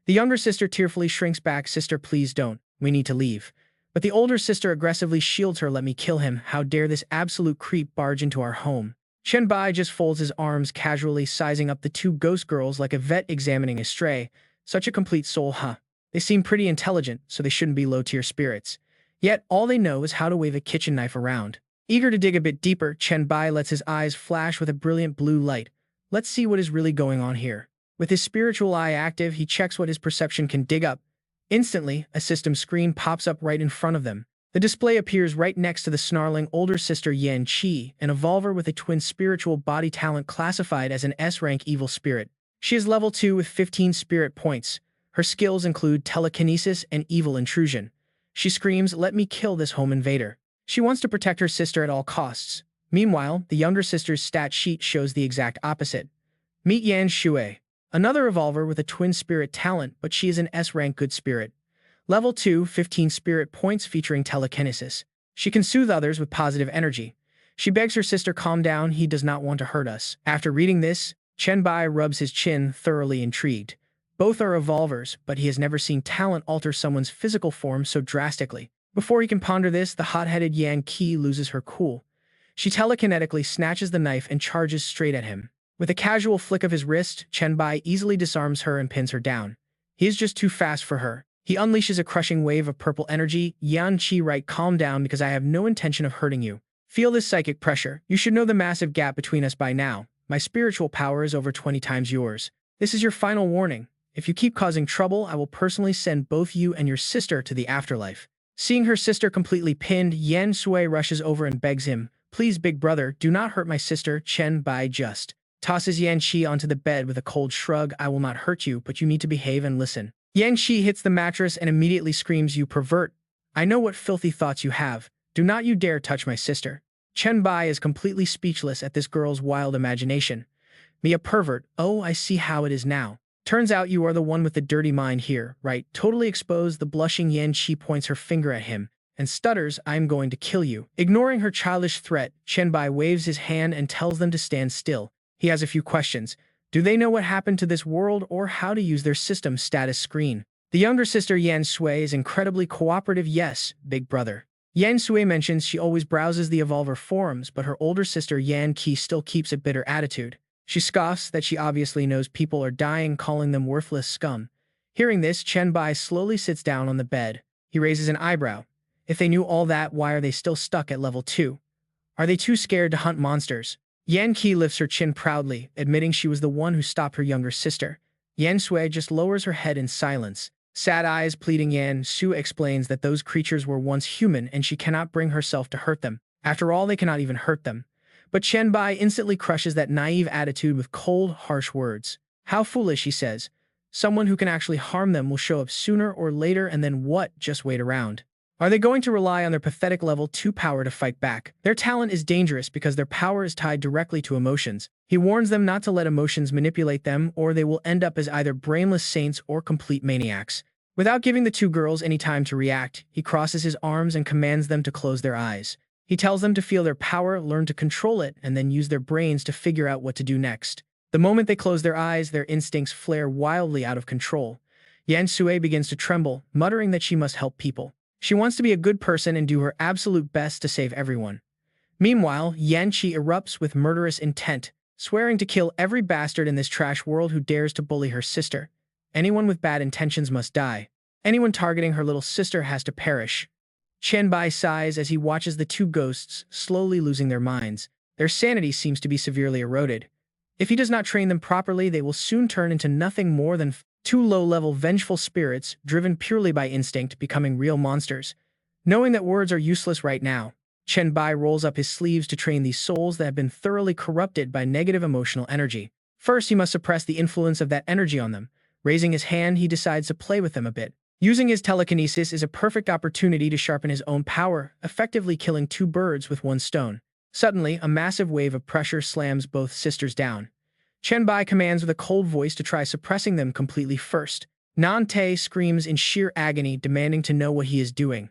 Speaker 1: The younger sister tearfully shrinks back. Sister, please don't. We need to leave. But the older sister aggressively shields her. Let me kill him. How dare this absolute creep barge into our home? Chen Bai just folds his arms, casually sizing up the 2 ghost girls like a vet examining a stray. Such a complete soul, huh? They seem pretty intelligent, so they shouldn't be low-tier spirits. Yet, all they know is how to wave a kitchen knife around. Eager to dig a bit deeper, Chen Bai lets his eyes flash with a brilliant blue light. Let's see what is really going on here. With his spiritual eye active, he checks what his perception can dig up. Instantly, a system screen pops up right in front of them. The display appears right next to the snarling older sister Yan Qi, an evolver with a twin spiritual body talent classified as an S-rank evil spirit. She is level 2 with 15 spirit points. Her skills include telekinesis and evil intrusion. She screams, "Let me kill this home invader." She wants to protect her sister at all costs. Meanwhile, the younger sister's stat sheet shows the exact opposite. Meet Yan Shui, another evolver with a twin spirit talent, but she is an S-rank good spirit. Level 2, 15 spirit points featuring telekinesis. She can soothe others with positive energy. She begs her sister, calm down, he does not want to hurt us. After reading this, Chen Bai rubs his chin, thoroughly intrigued. Both are evolvers, but he has never seen talent alter someone's physical form so drastically. Before he can ponder this, the hot-headed Yan Qi loses her cool. She telekinetically snatches the knife and charges straight at him. With a casual flick of his wrist, Chen Bai easily disarms her and pins her down. He is just too fast for her. He unleashes a crushing wave of purple energy. Yan Qi, right, calm down because I have no intention of hurting you. Feel this psychic pressure. You should know the massive gap between us by now. My spiritual power is over 20 times yours. This is your final warning. If you keep causing trouble, I will personally send both you and your sister to the afterlife. Seeing her sister completely pinned, Yan Sui rushes over and begs him, please, big brother, do not hurt my sister. Chen Bai just tosses Yan Qi onto the bed with a cold shrug. I will not hurt you, but you need to behave and listen. Yan Qi hits the mattress and immediately screams, you pervert. I know what filthy thoughts you have. Do not you dare touch my sister. Chen Bai is completely speechless at this girl's wild imagination. Me a pervert? Oh, I see how it is now. Turns out you are the one with the dirty mind here, right? Totally exposed, the blushing Yan Qi points her finger at him and stutters, I am going to kill you. Ignoring her childish threat, Chen Bai waves his hand and tells them to stand still. He has a few questions. Do they know what happened to this world or how to use their system status screen? The younger sister Yan Sui is incredibly cooperative. Yes, big brother. Yan Sui mentions she always browses the Evolver forums, but her older sister Yan Qi still keeps a bitter attitude. She scoffs that she obviously knows people are dying, calling them worthless scum. Hearing this, Chen Bai slowly sits down on the bed. He raises an eyebrow. If they knew all that, why are they still stuck at level 2? Are they too scared to hunt monsters? Yan Qi lifts her chin proudly, admitting she was the one who stopped her younger sister. Yan Sui just lowers her head in silence. Sad eyes pleading, Yan Sui explains that those creatures were once human and she cannot bring herself to hurt them. After all, they cannot even hurt them. But Chen Bai instantly crushes that naive attitude with cold, harsh words. How foolish, he says. Someone who can actually harm them will show up sooner or later, and then what? Just wait around. Are they going to rely on their pathetic level 2 power to fight back? Their talent is dangerous because their power is tied directly to emotions. He warns them not to let emotions manipulate them, or they will end up as either brainless saints or complete maniacs. Without giving the two girls any time to react, he crosses his arms and commands them to close their eyes. He tells them to feel their power, learn to control it, and then use their brains to figure out what to do next. The moment they close their eyes, their instincts flare wildly out of control. Yan Sui begins to tremble, muttering that she must help people. She wants to be a good person and do her absolute best to save everyone. Meanwhile, Yan Qi erupts with murderous intent, swearing to kill every bastard in this trash world who dares to bully her sister. Anyone with bad intentions must die. Anyone targeting her little sister has to perish. Chen Bai sighs as he watches the two ghosts slowly losing their minds. Their sanity seems to be severely eroded. If he does not train them properly, they will soon turn into nothing more than two low-level vengeful spirits driven purely by instinct, becoming real monsters. Knowing that words are useless right now, Chen Bai rolls up his sleeves to train these souls that have been thoroughly corrupted by negative emotional energy. First, he must suppress the influence of that energy on them. Raising his hand, he decides to play with them a bit. Using his telekinesis is a perfect opportunity to sharpen his own power, effectively killing two birds with one stone. Suddenly, a massive wave of pressure slams both sisters down. Chen Bai commands with a cold voice to try suppressing them completely first. Nan Te screams in sheer agony, demanding to know what he is doing.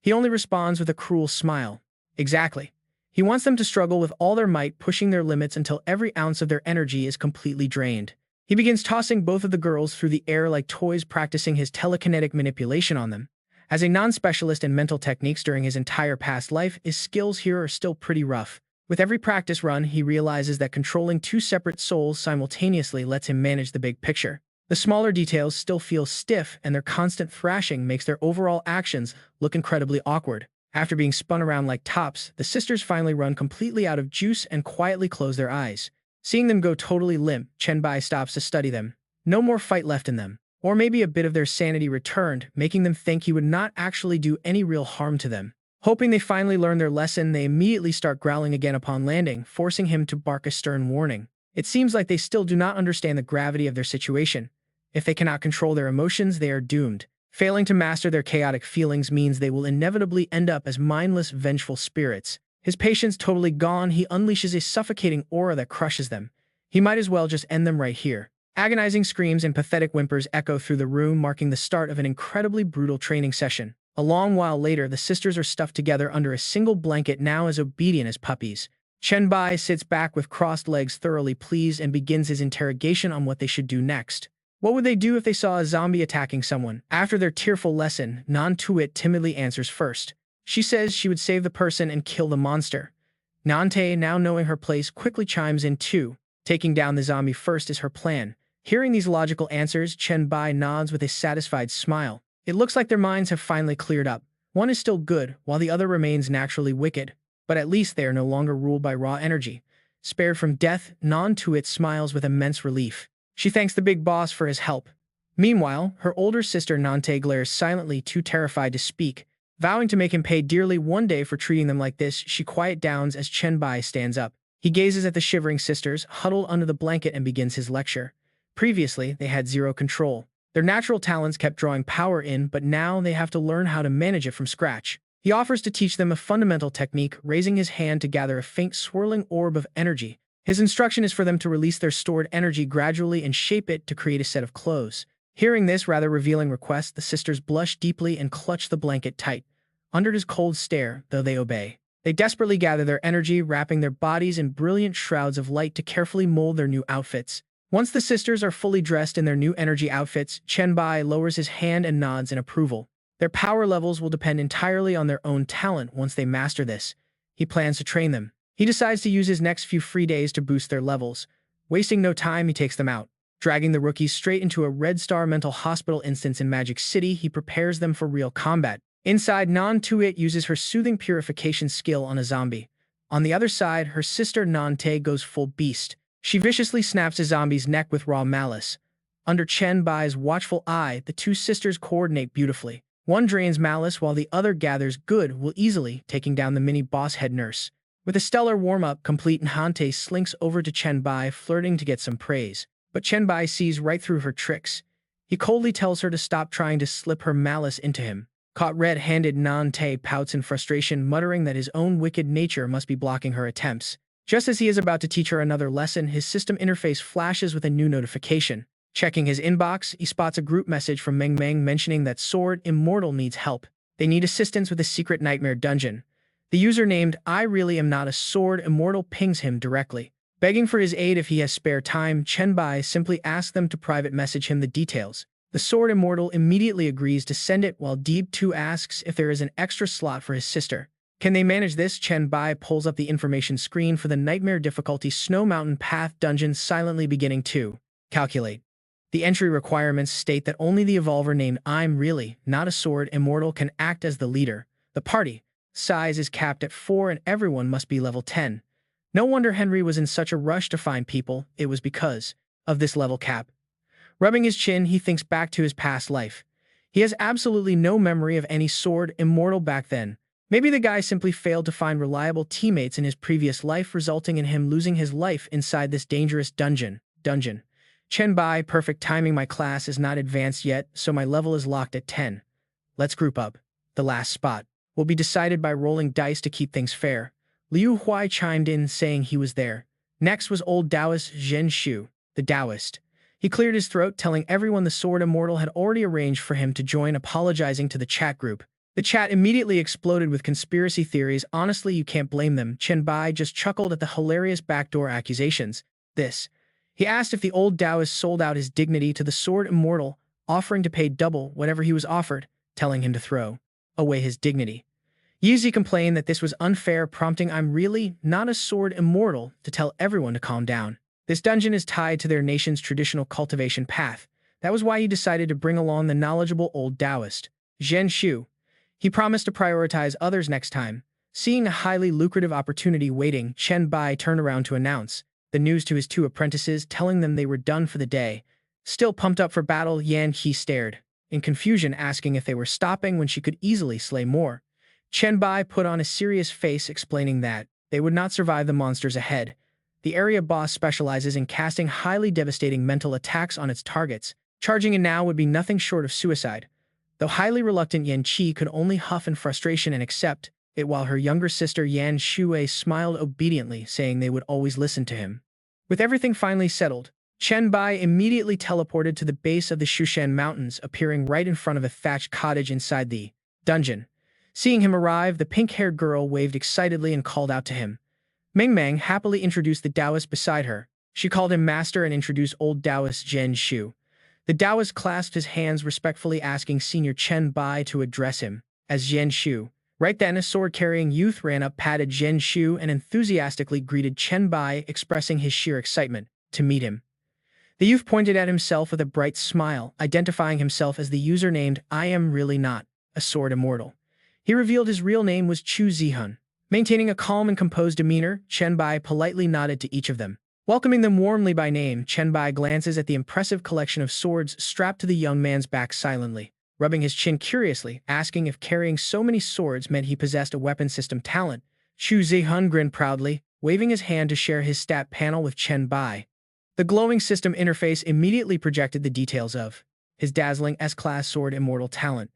Speaker 1: He only responds with a cruel smile. Exactly. He wants them to struggle with all their might, pushing their limits until every ounce of their energy is completely drained. He begins tossing both of the girls through the air like toys, practicing his telekinetic manipulation on them. As a non-specialist in mental techniques during his entire past life, his skills here are still pretty rough. With every practice run, he realizes that controlling two separate souls simultaneously lets him manage the big picture. The smaller details still feel stiff, and their constant thrashing makes their overall actions look incredibly awkward. After being spun around like tops, the sisters finally run completely out of juice and quietly close their eyes. Seeing them go totally limp, Chen Bai stops to study them. No more fight left in them. Or maybe a bit of their sanity returned, making them think he would not actually do any real harm to them. Hoping they finally learn their lesson, they immediately start growling again upon landing, forcing him to bark a stern warning. It seems like they still do not understand the gravity of their situation. If they cannot control their emotions, they are doomed. Failing to master their chaotic feelings means they will inevitably end up as mindless, vengeful spirits. His patience totally gone, he unleashes a suffocating aura that crushes them. He might as well just end them right here. Agonizing screams and pathetic whimpers echo through the room, marking the start of an incredibly brutal training session. A long while later, the sisters are stuffed together under a single blanket, now as obedient as puppies. Chen Bai sits back with crossed legs, thoroughly pleased, and begins his interrogation on what they should do next. What would they do if they saw a zombie attacking someone? After their tearful lesson, Non-Tuit timidly answers first. She says she would save the person and kill the monster. Nante, now knowing her place, quickly chimes in too. Taking down the zombie first is her plan. Hearing these logical answers, Chen Bai nods with a satisfied smile. It looks like their minds have finally cleared up. One is still good, while the other remains naturally wicked. But at least they are no longer ruled by raw energy. Spared from death, Non-Tuit smiles with immense relief. She thanks the big boss for his help. Meanwhile, her older sister Nante glares silently, too terrified to speak. Vowing to make him pay dearly one day for treating them like this, she quiet downs as Chen Bai stands up. He gazes at the shivering sisters, huddled under the blanket, and begins his lecture. Previously, they had zero control. Their natural talents kept drawing power in, but now they have to learn how to manage it from scratch. He offers to teach them a fundamental technique, raising his hand to gather a faint swirling orb of energy. His instruction is for them to release their stored energy gradually and shape it to create a set of clothes. Hearing this rather revealing request, the sisters blush deeply and clutch the blanket tight. Under his cold stare, though, they obey. They desperately gather their energy, wrapping their bodies in brilliant shrouds of light to carefully mold their new outfits. Once the sisters are fully dressed in their new energy outfits, Chen Bai lowers his hand and nods in approval. Their power levels will depend entirely on their own talent once they master this. He plans to train them. He decides to use his next few free days to boost their levels. Wasting no time, he takes them out. Dragging the rookies straight into a Red Star mental hospital instance in Magic City, he prepares them for real combat. Inside, Non-Tuit uses her soothing purification skill on a zombie. On the other side, her sister Nante goes full beast. She viciously snaps a zombie's neck with raw malice. Under Chen Bai's watchful eye, the two sisters coordinate beautifully. One drains malice while the other gathers good will easily, taking down the mini-boss head nurse. With a stellar warm-up complete, Nante slinks over to Chen Bai, flirting to get some praise. But Chen Bai sees right through her tricks. He coldly tells her to stop trying to slip her malice into him. Caught red-handed, Nante pouts in frustration, muttering that his own wicked nature must be blocking her attempts. Just as he is about to teach her another lesson, his system interface flashes with a new notification. Checking his inbox, he spots a group message from Meng Meng mentioning that Sword Immortal needs help. They need assistance with a secret nightmare dungeon. The user named I Really Am Not a Sword Immortal pings him directly. Begging for his aid if he has spare time, Chen Bai simply asks them to private message him the details. The Sword Immortal immediately agrees to send it, while Deeb 2 asks if there is an extra slot for his sister. Can they manage this? Chen Bai pulls up the information screen for the Nightmare difficulty Snow Mountain Path dungeon, silently beginning to calculate. The entry requirements state that only the evolver named I'm Really Not a Sword Immortal can act as the leader. The party size is capped at 4 and everyone must be level 10. No wonder Henry was in such a rush to find people. It was because of this level cap. Rubbing his chin, he thinks back to his past life. He has absolutely no memory of any Sword Immortal back then. Maybe the guy simply failed to find reliable teammates in his previous life, resulting in him losing his life inside this dangerous dungeon. Chen Bai, perfect timing. My class is not advanced yet, so my level is locked at 10. Let's group up. The last spot will be decided by rolling dice to keep things fair. Liu Huai chimed in, saying he was there. Next was old Taoist Zhen Shu, the Taoist. He cleared his throat, telling everyone the Sword Immortal had already arranged for him to join, apologizing to the chat group. The chat immediately exploded with conspiracy theories. Honestly, you can't blame them. Chen Bai just chuckled at the hilarious backdoor accusations. He asked if the old Taoist sold out his dignity to the Sword Immortal, offering to pay double whatever he was offered, telling him to throw away his dignity. Yizi complained that this was unfair, prompting I'm Really Not a Sword Immortal to tell everyone to calm down. This dungeon is tied to their nation's traditional cultivation path. That was why he decided to bring along the knowledgeable old Taoist, Zhen Shu. He promised to prioritize others next time. Seeing a highly lucrative opportunity waiting, Chen Bai turned around to announce the news to his two apprentices, telling them they were done for the day. Still pumped up for battle, Yan He stared in confusion, asking if they were stopping when she could easily slay more. Chen Bai put on a serious face, explaining that they would not survive the monsters ahead. The area boss specializes in casting highly devastating mental attacks on its targets. Charging in now would be nothing short of suicide. Though highly reluctant, Yan Qi could only huff in frustration and accept it, while her younger sister Yan Shuwei smiled obediently, saying they would always listen to him. With everything finally settled, Chen Bai immediately teleported to the base of the Shushan Mountains, appearing right in front of a thatched cottage inside the dungeon. Seeing him arrive, the pink-haired girl waved excitedly and called out to him. Meng Meng happily introduced the Taoist beside her. She called him master and introduced old Taoist Zhen Shu. The Taoist clasped his hands respectfully, asking Senior Chen Bai to address him as Zhen Shu. Right then, a sword-carrying youth ran up, patted Zhen Shu, and enthusiastically greeted Chen Bai, expressing his sheer excitement to meet him. The youth pointed at himself with a bright smile, identifying himself as the user named I am really not a sword immortal. He revealed his real name was Chu Zihun. Maintaining a calm and composed demeanor, Chen Bai politely nodded to each of them. Welcoming them warmly by name, Chen Bai glances at the impressive collection of swords strapped to the young man's back silently, rubbing his chin curiously, asking if carrying so many swords meant he possessed a weapon system talent. Chu Zihun grinned proudly, waving his hand to share his stat panel with Chen Bai. The glowing system interface immediately projected the details of his dazzling S-class sword immortal talent.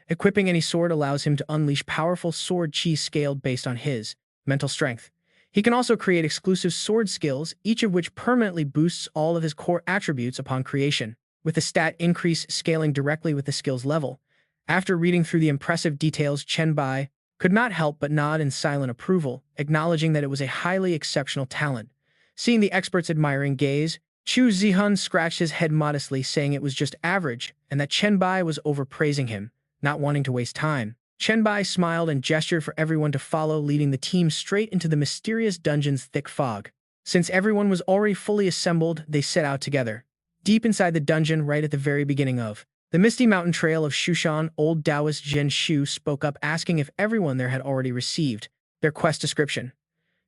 Speaker 1: Equipping any sword allows him to unleash powerful sword chi scaled based on his mental strength. He can also create exclusive sword skills, each of which permanently boosts all of his core attributes upon creation, with the stat increase scaling directly with the skill's level. After reading through the impressive details, Chen Bai could not help but nod in silent approval, acknowledging that it was a highly exceptional talent. Seeing the expert's admiring gaze, Chu Zihun scratched his head modestly, saying it was just average, and that Chen Bai was overpraising him. Not wanting to waste time, Chen Bai smiled and gestured for everyone to follow, leading the team straight into the mysterious dungeon's thick fog. Since everyone was already fully assembled, they set out together. Deep inside the dungeon, right at the very beginning of the misty mountain trail of Shushan, old Taoist Zhen Shu spoke up, asking if everyone there had already received their quest description.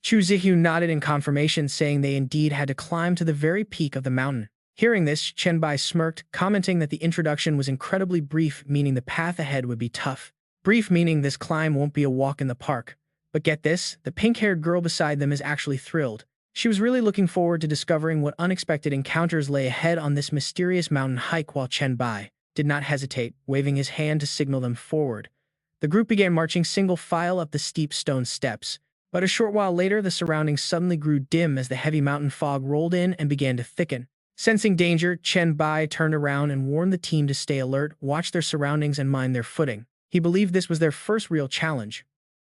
Speaker 1: Chu Zihun nodded in confirmation, saying they indeed had to climb to the very peak of the mountain. Hearing this, Chen Bai smirked, commenting that the introduction was incredibly brief, meaning the path ahead would be tough. Brief meaning this climb won't be a walk in the park. But get this, the pink-haired girl beside them is actually thrilled. She was really looking forward to discovering what unexpected encounters lay ahead on this mysterious mountain hike, while Chen Bai did not hesitate, waving his hand to signal them forward. The group began marching single file up the steep stone steps. But a short while later, the surroundings suddenly grew dim as the heavy mountain fog rolled in and began to thicken. Sensing danger, Chen Bai turned around and warned the team to stay alert, watch their surroundings, and mind their footing. He believed this was their first real challenge.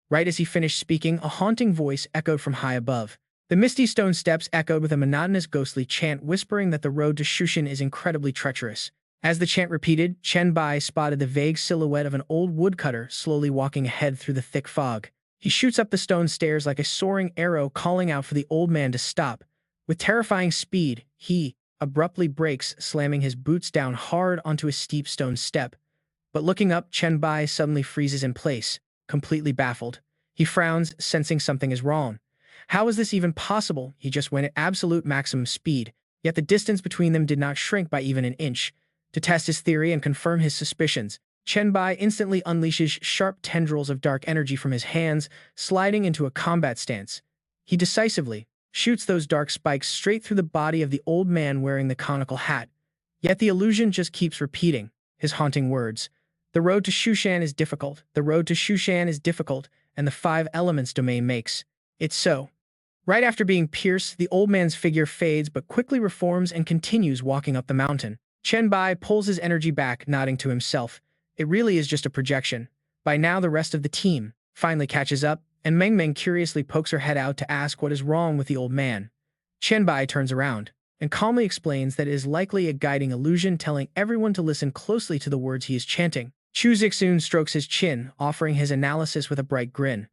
Speaker 1: Right as he finished speaking, a haunting voice echoed from high above. The misty stone steps echoed with a monotonous ghostly chant, whispering that the road to Shushan is incredibly treacherous. As the chant repeated, Chen Bai spotted the vague silhouette of an old woodcutter slowly walking ahead through the thick fog. He shoots up the stone stairs like a soaring arrow, calling out for the old man to stop. With terrifying speed, he abruptly brakes, slamming his boots down hard onto a steep stone step. But looking up, Chen Bai suddenly freezes in place, completely baffled. He frowns, sensing something is wrong. How is this even possible? He just went at absolute maximum speed, yet the distance between them did not shrink by even an inch. To test his theory and confirm his suspicions, Chen Bai instantly unleashes sharp tendrils of dark energy from his hands, sliding into a combat stance. He decisively shoots those dark spikes straight through the body of the old man wearing the conical hat. Yet the illusion just keeps repeating his haunting words. The road to Shushan is difficult. The road to Shushan is difficult, and the 5 elements domain makes it so. Right after being pierced, the old man's figure fades but quickly reforms and continues walking up the mountain. Chen Bai pulls his energy back, nodding to himself. It really is just a projection. By now, the rest of the team finally catches up, and Meng Meng curiously pokes her head out to ask what is wrong with the old man. Chen Bai turns around and calmly explains that it is likely a guiding illusion, telling everyone to listen closely to the words he is chanting. Chu Zixun strokes his chin, offering his analysis with a bright grin.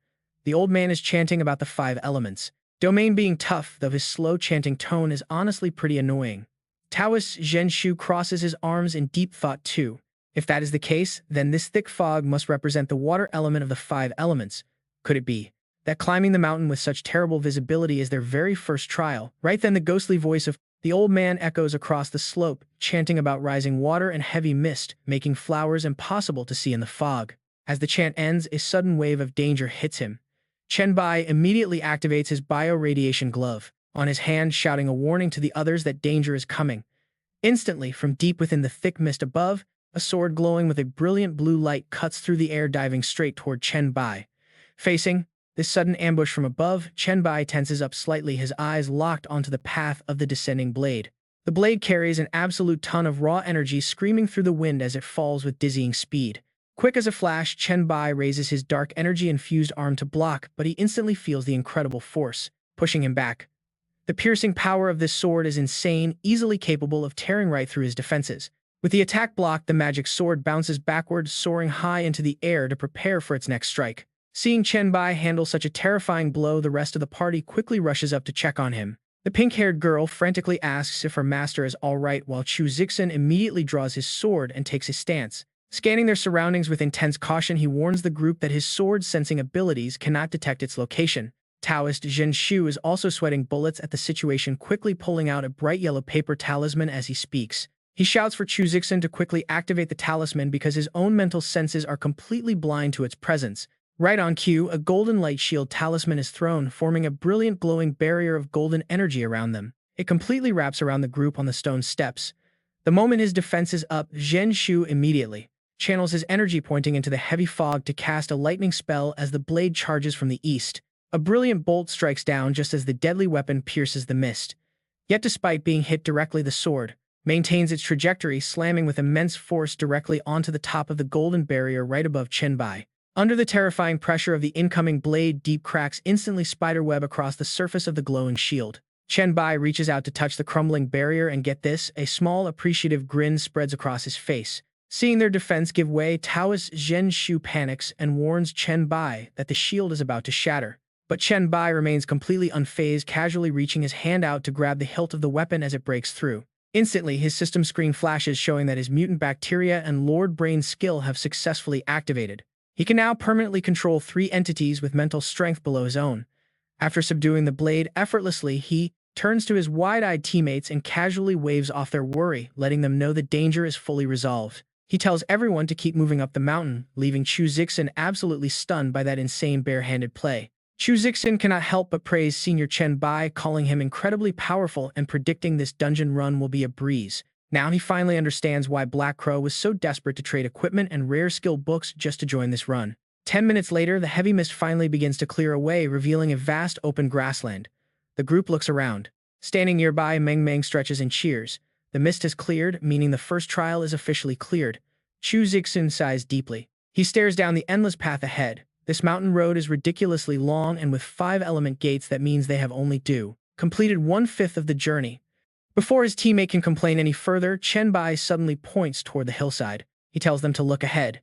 Speaker 1: The old man is chanting about the 5 elements. Domain being tough, though his slow chanting tone is honestly pretty annoying. Taoist Zhen Shu crosses his arms in deep thought too. If that is the case, then this thick fog must represent the water element of the 5 elements. Could it be that climbing the mountain with such terrible visibility is their very first trial? Right then, the ghostly voice of the old man echoes across the slope, chanting about rising water and heavy mist, making flowers impossible to see in the fog. As the chant ends, a sudden wave of danger hits him. Chen Bai immediately activates his bioradiation glove on his hand, shouting a warning to the others that danger is coming. Instantly, from deep within the thick mist above, a sword glowing with a brilliant blue light cuts through the air, diving straight toward Chen Bai. Facing this sudden ambush from above, Chen Bai tenses up slightly, his eyes locked onto the path of the descending blade. The blade carries an absolute ton of raw energy, screaming through the wind as it falls with dizzying speed. Quick as a flash, Chen Bai raises his dark energy-infused arm to block, but he instantly feels the incredible force pushing him back. The piercing power of this sword is insane, easily capable of tearing right through his defenses. With the attack blocked, the magic sword bounces backward, soaring high into the air to prepare for its next strike. Seeing Chen Bai handle such a terrifying blow, the rest of the party quickly rushes up to check on him. The pink-haired girl frantically asks if her master is all right, while Chu Zixin immediately draws his sword and takes his stance. Scanning their surroundings with intense caution, he warns the group that his sword-sensing abilities cannot detect its location. Taoist Zhen Shu is also sweating bullets at the situation, quickly pulling out a bright yellow paper talisman as he speaks. He shouts for Chu Zixin to quickly activate the talisman because his own mental senses are completely blind to its presence. Right on cue, a golden light shield talisman is thrown, forming a brilliant glowing barrier of golden energy around them. It completely wraps around the group on the stone steps. The moment his defense is up, Zhen Shu immediately channels his energy, pointing into the heavy fog to cast a lightning spell as the blade charges from the east. A brilliant bolt strikes down just as the deadly weapon pierces the mist. Yet despite being hit directly, the sword maintains its trajectory, slamming with immense force directly onto the top of the golden barrier right above Chen Bai. Under the terrifying pressure of the incoming blade, deep cracks instantly spiderweb across the surface of the glowing shield. Chen Bai reaches out to touch the crumbling barrier, and get this, a small appreciative grin spreads across his face. Seeing their defense give way, Taoist Zhen Shu panics and warns Chen Bai that the shield is about to shatter. But Chen Bai remains completely unfazed, casually reaching his hand out to grab the hilt of the weapon as it breaks through. Instantly, his system screen flashes, showing that his mutant bacteria and Lord Brain skill have successfully activated. He can now permanently control 3 entities with mental strength below his own. After subduing the blade effortlessly, he turns to his wide-eyed teammates and casually waves off their worry, letting them know the danger is fully resolved. He tells everyone to keep moving up the mountain, leaving Chu Zixin absolutely stunned by that insane bare-handed play. Chu Zixin cannot help but praise Senior Chen Bai, calling him incredibly powerful and predicting this dungeon run will be a breeze. Now he finally understands why Black Crow was so desperate to trade equipment and rare skill books just to join this run. 10 minutes later, the heavy mist finally begins to clear away, revealing a vast open grassland. The group looks around. Standing nearby, Meng Meng stretches and cheers. The mist has cleared, meaning the first trial is officially cleared. Chu Zixin sighs deeply. He stares down the endless path ahead. This mountain road is ridiculously long, and with 5 element gates, that means they have only completed 1/5 of the journey. Before his teammate can complain any further, Chen Bai suddenly points toward the hillside. He tells them to look ahead.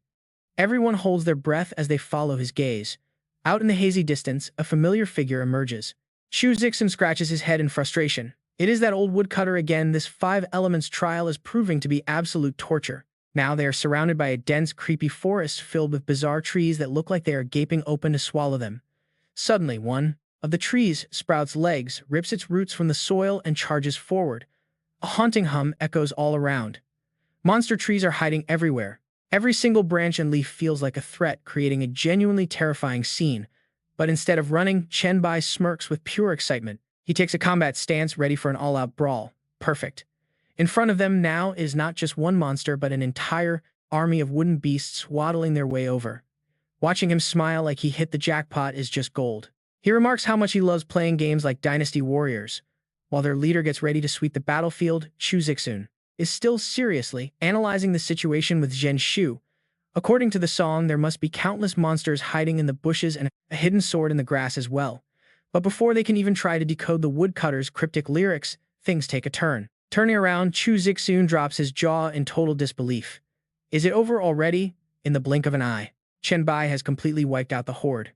Speaker 1: Everyone holds their breath as they follow his gaze. Out in the hazy distance, a familiar figure emerges. Chu Zixin scratches his head in frustration. It is that old woodcutter again. This 5 elements trial is proving to be absolute torture. Now they are surrounded by a dense, creepy forest filled with bizarre trees that look like they are gaping open to swallow them. Suddenly, one of the trees sprouts legs, rips its roots from the soil, and charges forward. A haunting hum echoes all around. Monster trees are hiding everywhere. Every single branch and leaf feels like a threat, creating a genuinely terrifying scene. But instead of running, Chen Bai smirks with pure excitement. He takes a combat stance, ready for an all-out brawl. Perfect. In front of them now is not just one monster, but an entire army of wooden beasts waddling their way over. Watching him smile like he hit the jackpot is just gold. He remarks how much he loves playing games like Dynasty Warriors. While their leader gets ready to sweep the battlefield, Chu Zixin is still seriously analyzing the situation with Zhen Shu. According to the song, there must be countless monsters hiding in the bushes and a hidden sword in the grass as well. But before they can even try to decode the woodcutter's cryptic lyrics, things take a turn. Turning around, Chu Zixin drops his jaw in total disbelief. Is it over already? In the blink of an eye, Chen Bai has completely wiped out the horde.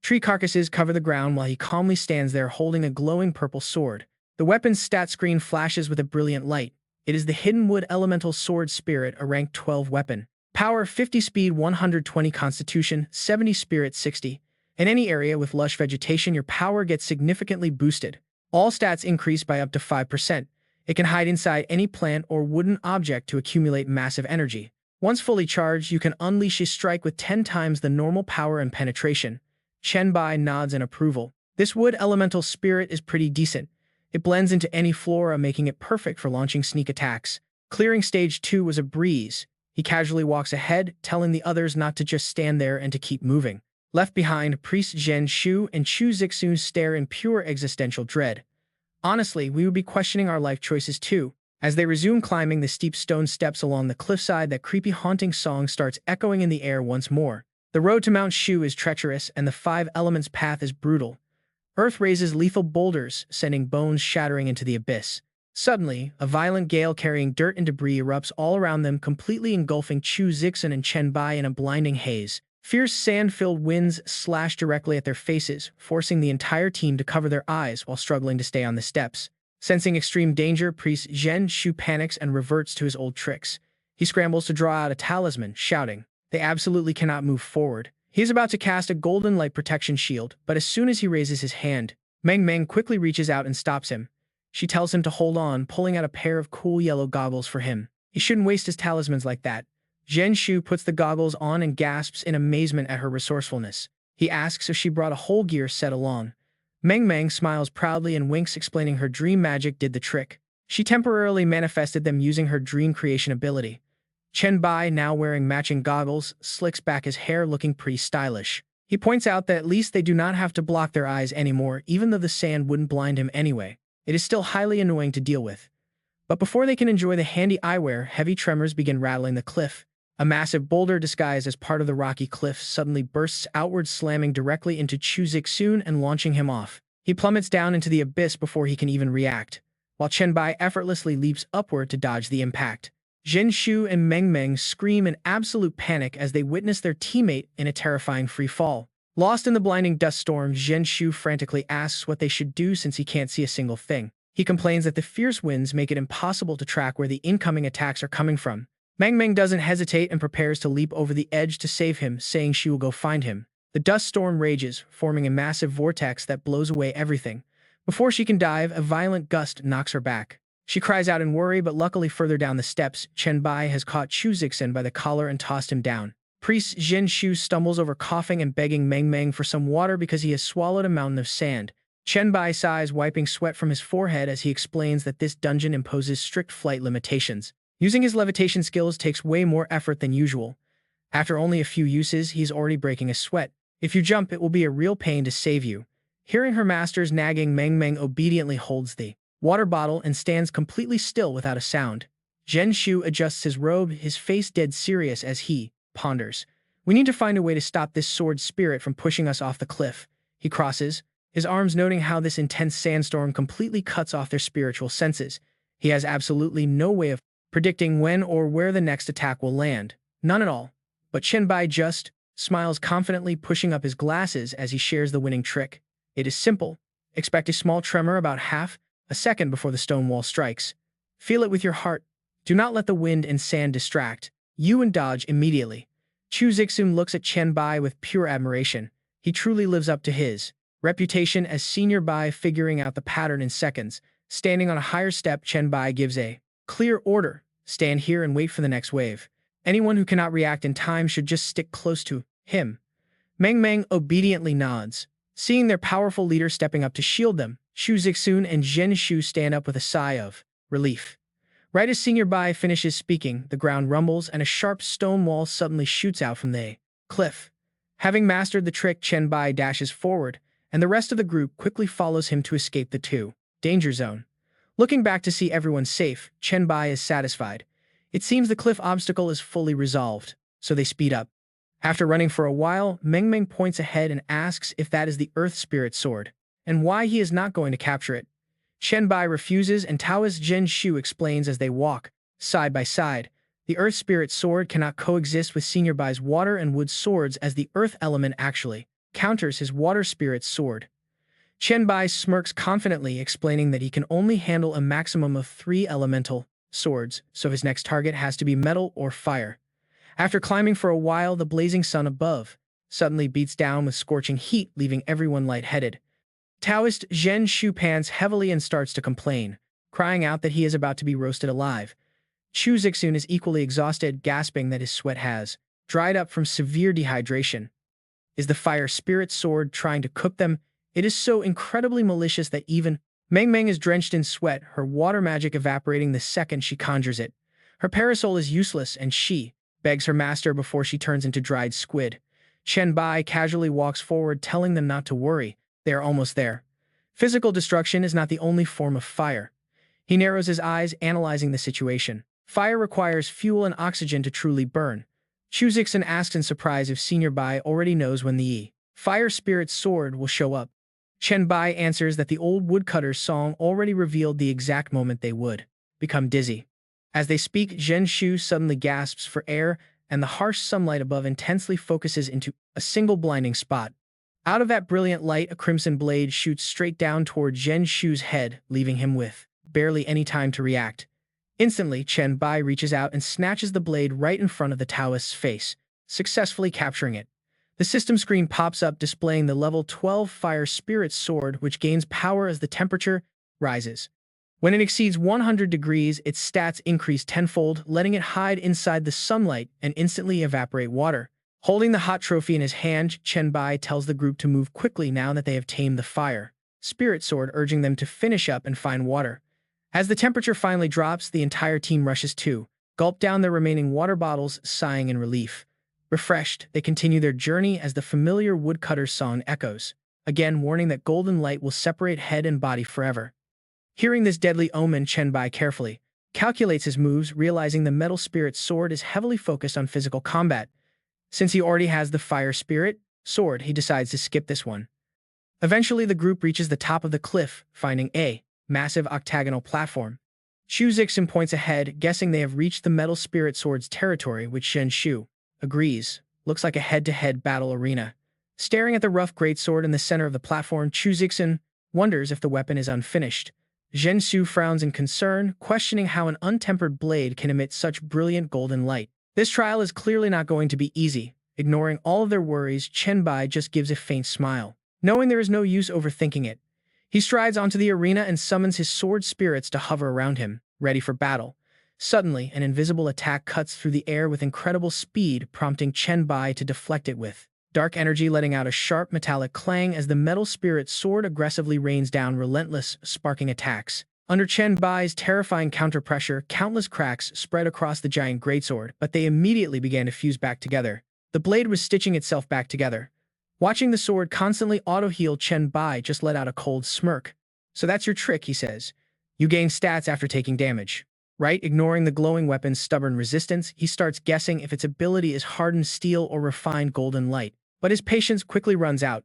Speaker 1: Tree carcasses cover the ground while he calmly stands there holding a glowing purple sword. The weapon's stat screen flashes with a brilliant light. It is the Hidden Wood Elemental Sword Spirit, a rank 12 weapon. Power 50, speed 120, constitution 70, spirit 60. In any area with lush vegetation, your power gets significantly boosted. All stats increase by up to 5%. It can hide inside any plant or wooden object to accumulate massive energy. Once fully charged, you can unleash a strike with 10 times the normal power and penetration. Chen Bai nods in approval. This wood elemental spirit is pretty decent. It blends into any flora, making it perfect for launching sneak attacks. Clearing stage 2 was a breeze. He casually walks ahead, telling the others not to just stand there and to keep moving. Left behind, Priest Zhen Shu and Chu Zixin stare in pure existential dread. Honestly, we would be questioning our life choices too. As they resume climbing the steep stone steps along the cliffside, that creepy haunting song starts echoing in the air once more. The road to Mount Shu is treacherous, and the 5 elements path is brutal. Earth raises lethal boulders, sending bones shattering into the abyss. Suddenly, a violent gale carrying dirt and debris erupts all around them, completely engulfing Chu Zixin and Chen Bai in a blinding haze. Fierce sand-filled winds slash directly at their faces, forcing the entire team to cover their eyes while struggling to stay on the steps. Sensing extreme danger, Priest Zhen Shu panics and reverts to his old tricks. He scrambles to draw out a talisman, shouting, "They absolutely cannot move forward." He is about to cast a golden light protection shield, but as soon as he raises his hand, Meng Meng quickly reaches out and stops him. She tells him to hold on, pulling out a pair of cool yellow goggles for him. He shouldn't waste his talismans like that. Zhen Shu puts the goggles on and gasps in amazement at her resourcefulness. He asks if she brought a whole gear set along. Meng Meng smiles proudly and winks, explaining her dream magic did the trick. She temporarily manifested them using her dream creation ability. Chen Bai, now wearing matching goggles, slicks back his hair, looking pretty stylish. He points out that at least they do not have to block their eyes anymore, even though the sand wouldn't blind him anyway. It is still highly annoying to deal with. But before they can enjoy the handy eyewear, heavy tremors begin rattling the cliff. A massive boulder disguised as part of the rocky cliff suddenly bursts outward, slamming directly into Chu Zixun and launching him off. He plummets down into the abyss before he can even react, while Chen Bai effortlessly leaps upward to dodge the impact. Zhen Shu and Meng Meng scream in absolute panic as they witness their teammate in a terrifying free fall. Lost in the blinding dust storm, Zhen Shu frantically asks what they should do since he can't see a single thing. He complains that the fierce winds make it impossible to track where the incoming attacks are coming from. Meng Meng doesn't hesitate and prepares to leap over the edge to save him, saying she will go find him. The dust storm rages, forming a massive vortex that blows away everything. Before she can dive, a violent gust knocks her back. She cries out in worry, but luckily further down the steps, Chen Bai has caught Chu Zixin by the collar and tossed him down. Priest Zhen Shu stumbles over, coughing and begging Meng Meng for some water because he has swallowed a mountain of sand. Chen Bai sighs, wiping sweat from his forehead as he explains that this dungeon imposes strict flight limitations. Using his levitation skills takes way more effort than usual. After only a few uses, he's already breaking a sweat. If you jump, it will be a real pain to save you. Hearing her master's nagging, Meng Meng obediently holds the water bottle and stands completely still without a sound. Zhen Shu adjusts his robe, his face dead serious as he ponders. "We need to find a way to stop this sword spirit from pushing us off the cliff." He crosses his arms, noting how this intense sandstorm completely cuts off their spiritual senses. He has absolutely no way of predicting when or where the next attack will land. None at all. But Chen Bai just smiles confidently, pushing up his glasses as he shares the winning trick. It is simple. Expect a small tremor about half a second before the stone wall strikes. Feel it with your heart. Do not let the wind and sand distract you and dodge immediately. Chu Zixun looks at Chen Bai with pure admiration. He truly lives up to his reputation as Senior Bai, figuring out the pattern in seconds. Standing on a higher step, Chen Bai gives a clear order: stand here and wait for the next wave. Anyone who cannot react in time should just stick close to him. Meng Meng obediently nods. Seeing their powerful leader stepping up to shield them, Chu Zixun and Zhen Shu stand up with a sigh of relief. Right as Senior Bai finishes speaking, the ground rumbles and a sharp stone wall suddenly shoots out from the cliff. Having mastered the trick, Chen Bai dashes forward, and the rest of the group quickly follows him to escape the danger zone. Looking back to see everyone safe, Chen Bai is satisfied. It seems the cliff obstacle is fully resolved, so they speed up. After running for a while, Meng Meng points ahead and asks if that is the Earth Spirit Sword, and why he is not going to capture it. Chen Bai refuses, and Taoist Zhen Shu explains as they walk side by side. The Earth Spirit Sword cannot coexist with Senior Bai's water and wood swords, as the Earth element actually counters his Water Spirit Sword. Chen Bai smirks confidently, explaining that he can only handle a maximum of 3 elemental swords, so his next target has to be metal or fire. After climbing for a while, the blazing sun above suddenly beats down with scorching heat, leaving everyone lightheaded. Taoist Zhen Shu pants heavily and starts to complain, crying out that he is about to be roasted alive. Chu Zixun is equally exhausted, gasping that his sweat has dried up from severe dehydration. Is the Fire Spirit Sword trying to cook them? It is so incredibly malicious that even Meng Meng is drenched in sweat, her water magic evaporating the second she conjures it. Her parasol is useless, and she begs her master before she turns into dried squid. Chen Bai casually walks forward, telling them not to worry. They are almost there. Physical destruction is not the only form of fire. He narrows his eyes, analyzing the situation. Fire requires fuel and oxygen to truly burn. Chu Zixun asks in surprise if Senior Bai already knows when the Fire Spirit Sword will show up. Chen Bai answers that the old woodcutter's song already revealed the exact moment they would become dizzy. As they speak, Zhen Shu suddenly gasps for air, and the harsh sunlight above intensely focuses into a single blinding spot. Out of that brilliant light, a crimson blade shoots straight down toward Zhen Shu's head, leaving him with barely any time to react. Instantly, Chen Bai reaches out and snatches the blade right in front of the Taoist's face, successfully capturing it. The system screen pops up displaying the level 12 Fire Spirit Sword, which gains power as the temperature rises. When it exceeds 100 degrees, its stats increase tenfold, letting it hide inside the sunlight and instantly evaporate water. Holding the hot trophy in his hand, Chen Bai tells the group to move quickly now that they have tamed the Fire Spirit Sword, urging them to finish up and find water. As the temperature finally drops, the entire team rushes to gulp down their remaining water bottles, sighing in relief. Refreshed, they continue their journey as the familiar woodcutter's song echoes, again warning that golden light will separate head and body forever. Hearing this deadly omen, Chen Bai carefully calculates his moves, realizing the metal spirit sword is heavily focused on physical combat. Since he already has the fire spirit sword, he decides to skip this one. Eventually, the group reaches the top of the cliff, finding a massive octagonal platform. Chu Zixin points ahead, guessing they have reached the metal spirit sword's territory, which Zhen Shu agrees. Looks like a head-to-head battle arena. Staring at the rough greatsword in the center of the platform, Chu Zixin wonders if the weapon is unfinished. Zhen Shu frowns in concern, questioning how an untempered blade can emit such brilliant golden light. This trial is clearly not going to be easy. Ignoring all of their worries, Chen Bai just gives a faint smile. Knowing there is no use overthinking it, he strides onto the arena and summons his sword spirits to hover around him, ready for battle. Suddenly, an invisible attack cuts through the air with incredible speed, prompting Chen Bai to deflect it with dark energy, letting out a sharp metallic clang as the metal spirit sword aggressively rains down relentless, sparking attacks. Under Chen Bai's terrifying counter-pressure, countless cracks spread across the giant greatsword, but they immediately began to fuse back together. The blade was stitching itself back together. Watching the sword constantly auto-heal, Chen Bai just let out a cold smirk. "So that's your trick," he says. "You gain stats after taking damage, right?" Ignoring the glowing weapon's stubborn resistance, he starts guessing if its ability is hardened steel or refined golden light. But his patience quickly runs out.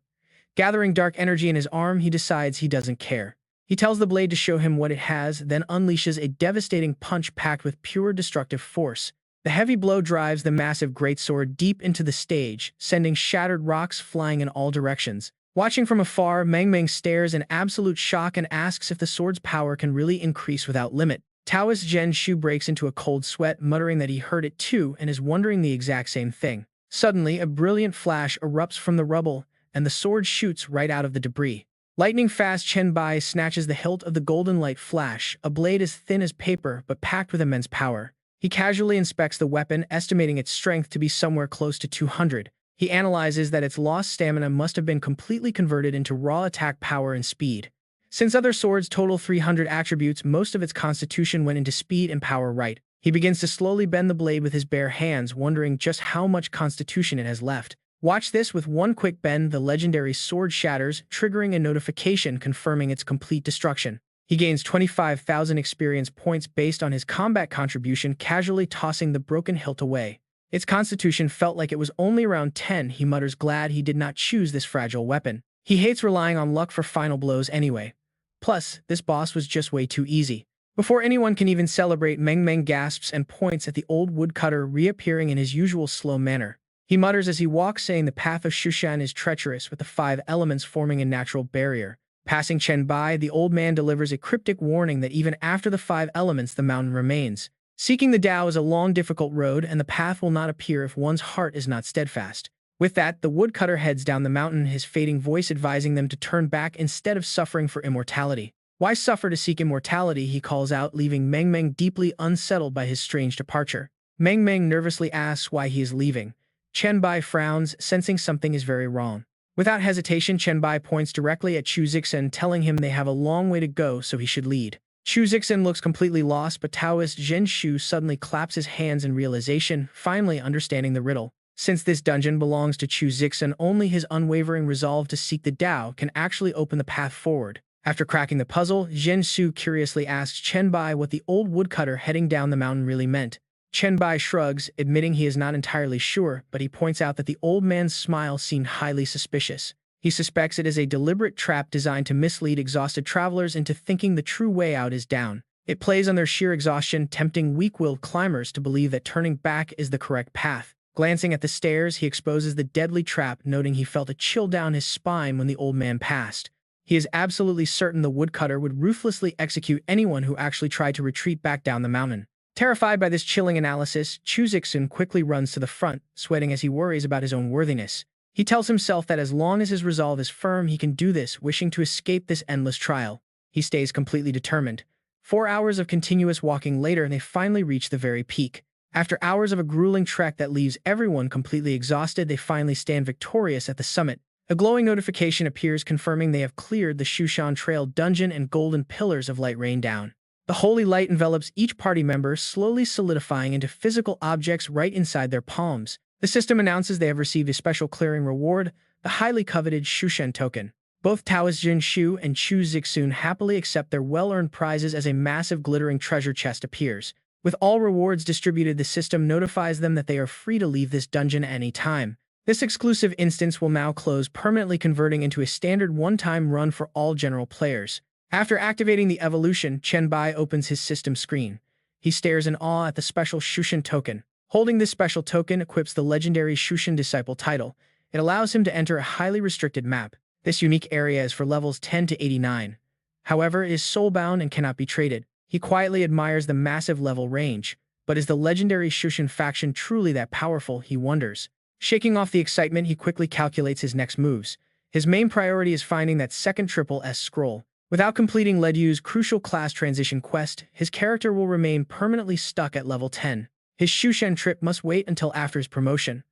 Speaker 1: Gathering dark energy in his arm, he decides he doesn't care. He tells the blade to show him what it has, then unleashes a devastating punch packed with pure destructive force. The heavy blow drives the massive greatsword deep into the stage, sending shattered rocks flying in all directions. Watching from afar, Meng Meng stares in absolute shock and asks if the sword's power can really increase without limit. Taoist Zhen Shu breaks into a cold sweat, muttering that he heard it too and is wondering the exact same thing. Suddenly, a brilliant flash erupts from the rubble, and the sword shoots right out of the debris. Lightning fast, Chen Bai snatches the hilt of the golden light flash, a blade as thin as paper but packed with immense power. He casually inspects the weapon, estimating its strength to be somewhere close to 200. He analyzes that its lost stamina must have been completely converted into raw attack power and speed. Since other swords total 300 attributes, most of its constitution went into speed and power, right? He begins to slowly bend the blade with his bare hands, wondering just how much constitution it has left. Watch this: with one quick bend, the legendary sword shatters, triggering a notification confirming its complete destruction. He gains 25,000 experience points based on his combat contribution, casually tossing the broken hilt away. Its constitution felt like it was only around 10, he mutters, glad he did not choose this fragile weapon. He hates relying on luck for final blows anyway. Plus, this boss was just way too easy. Before anyone can even celebrate, Meng Meng gasps and points at the old woodcutter reappearing in his usual slow manner. He mutters as he walks, saying the path of Shushan is treacherous, with the 5 elements forming a natural barrier. Passing Chen Bai, the old man delivers a cryptic warning that even after the 5 elements, the mountain remains. Seeking the Tao is a long, difficult road, and the path will not appear if one's heart is not steadfast. With that, the woodcutter heads down the mountain, his fading voice advising them to turn back instead of suffering for immortality. "Why suffer to seek immortality?" he calls out, leaving Meng Meng deeply unsettled by his strange departure. Meng Meng nervously asks why he is leaving. Chen Bai frowns, sensing something is very wrong. Without hesitation, Chen Bai points directly at Chu Zixin, telling him they have a long way to go, so he should lead. Chu Zixin looks completely lost, but Taoist Zhen Shu suddenly claps his hands in realization, finally understanding the riddle. Since this dungeon belongs to Chu Zixin, only his unwavering resolve to seek the Tao can actually open the path forward. After cracking the puzzle, Zhen Shu curiously asks Chen Bai what the old woodcutter heading down the mountain really meant. Chen Bai shrugs, admitting he is not entirely sure, but he points out that the old man's smile seemed highly suspicious. He suspects it is a deliberate trap designed to mislead exhausted travelers into thinking the true way out is down. It plays on their sheer exhaustion, tempting weak-willed climbers to believe that turning back is the correct path. Glancing at the stairs, he exposes the deadly trap, noting he felt a chill down his spine when the old man passed. He is absolutely certain the woodcutter would ruthlessly execute anyone who actually tried to retreat back down the mountain. Terrified by this chilling analysis, Chuziksun quickly runs to the front, sweating as he worries about his own worthiness. He tells himself that as long as his resolve is firm, he can do this, wishing to escape this endless trial. He stays completely determined. 4 hours of continuous walking later, they finally reach the very peak. After hours of a grueling trek that leaves everyone completely exhausted, they finally stand victorious at the summit. A glowing notification appears confirming they have cleared the Shushan Trail dungeon and golden pillars of light rain down. The holy light envelops each party member, slowly solidifying into physical objects right inside their palms. The system announces they have received a special clearing reward, the highly coveted Shushan token. Both Taoist Jin Shu and Chu Zixun happily accept their well-earned prizes as a massive glittering treasure chest appears. With all rewards distributed, the system notifies them that they are free to leave this dungeon at any time. This exclusive instance will now close, permanently converting into a standard one-time run for all general players. After activating the evolution, Chen Bai opens his system screen. He stares in awe at the special Shushan token. Holding this special token equips the legendary Shushan Disciple title. It allows him to enter a highly restricted map. This unique area is for levels 10 to 89. However, it is soulbound and cannot be traded. He quietly admires the massive level range. But is the legendary Shushan faction truly that powerful, he wonders. Shaking off the excitement, he quickly calculates his next moves. His main priority is finding that second SSS scroll. Without completing Ledyu's crucial class transition quest, his character will remain permanently stuck at level 10. His Shushan trip must wait until after his promotion.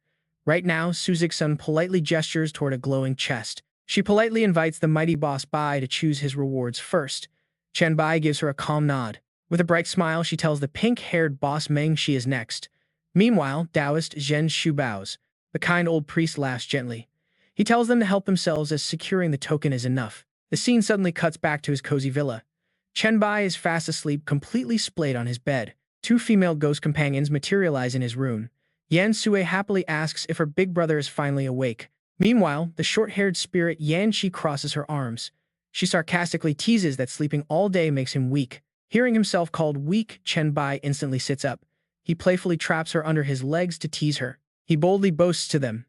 Speaker 1: Right now, Suzixun politely gestures toward a glowing chest. She politely invites the mighty boss Bai to choose his rewards first. Chen Bai gives her a calm nod. With a bright smile, she tells the pink-haired boss Meng she is next. Meanwhile, Taoist Zhen Shu bows. The kind old priest laughs gently. He tells them to help themselves as securing the token is enough. The scene suddenly cuts back to his cozy villa. Chen Bai is fast asleep, completely splayed on his bed. 2 female ghost companions materialize in his room. Yan Sui happily asks if her big brother is finally awake. Meanwhile, the short-haired spirit Yan Shi crosses her arms. She sarcastically teases that sleeping all day makes him weak. Hearing himself called weak, Chen Bai instantly sits up. He playfully traps her under his legs to tease her. He boldly boasts to them.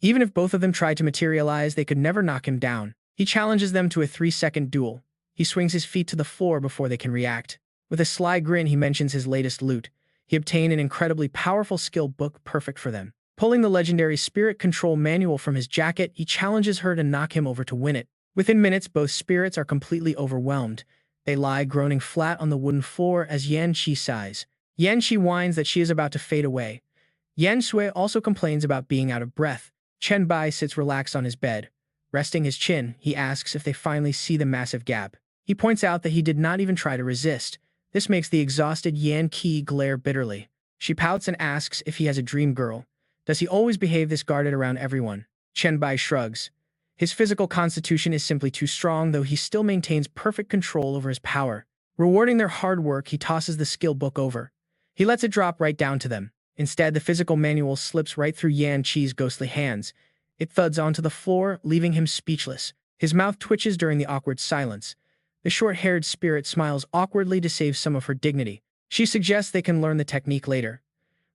Speaker 1: Even if both of them tried to materialize, they could never knock him down. He challenges them to a 3-second duel. He swings his feet to the floor before they can react. With a sly grin, he mentions his latest loot. He obtained an incredibly powerful skill book perfect for them. Pulling the legendary spirit control manual from his jacket, he challenges her to knock him over to win it. Within minutes, both spirits are completely overwhelmed. They lie groaning flat on the wooden floor as Yan Shi sighs. Yan Shi whines that she is about to fade away. Yan Sui also complains about being out of breath. Chen Bai sits relaxed on his bed. Resting his chin, he asks if they finally see the massive gap. He points out that he did not even try to resist. This makes the exhausted Yan Qi glare bitterly. She pouts and asks if he has a dream girl. Does he always behave this guarded around everyone? Chen Bai shrugs. His physical constitution is simply too strong, though he still maintains perfect control over his power. Rewarding their hard work, he tosses the skill book over. He lets it drop right down to them. Instead, the physical manual slips right through Yan Qi's ghostly hands. It thuds onto the floor, leaving him speechless. His mouth twitches during the awkward silence. The short-haired spirit smiles awkwardly to save some of her dignity. She suggests they can learn the technique later.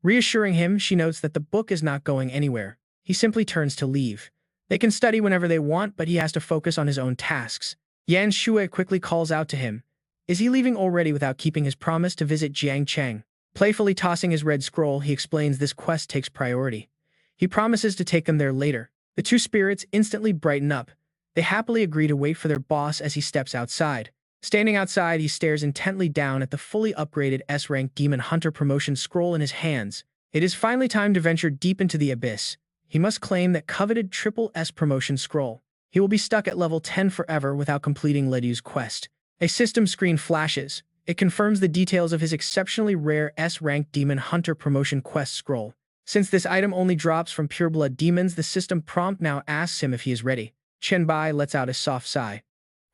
Speaker 1: Reassuring him, she notes that the book is not going anywhere. He simply turns to leave. They can study whenever they want, but he has to focus on his own tasks. Yan Shui quickly calls out to him. Is he leaving already without keeping his promise to visit Jiang Cheng? Playfully tossing his red scroll, he explains this quest takes priority. He promises to take them there later. The 2 spirits instantly brighten up. They happily agree to wait for their boss as he steps outside. Standing outside, he stares intently down at the fully upgraded S-Rank Demon Hunter promotion scroll in his hands. It is finally time to venture deep into the abyss. He must claim that coveted triple S promotion scroll. He will be stuck at level 10 forever without completing Ledyu's quest. A system screen flashes. It confirms the details of his exceptionally rare S-Rank Demon Hunter promotion quest scroll. Since this item only drops from pureblood demons, the system prompt now asks him if he is ready. Chen Bai lets out a soft sigh.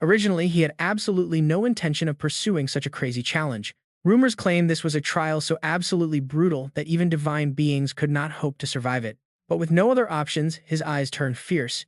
Speaker 1: Originally, he had absolutely no intention of pursuing such a crazy challenge. Rumors claim this was a trial so absolutely brutal that even divine beings could not hope to survive it. But with no other options, his eyes turn fierce.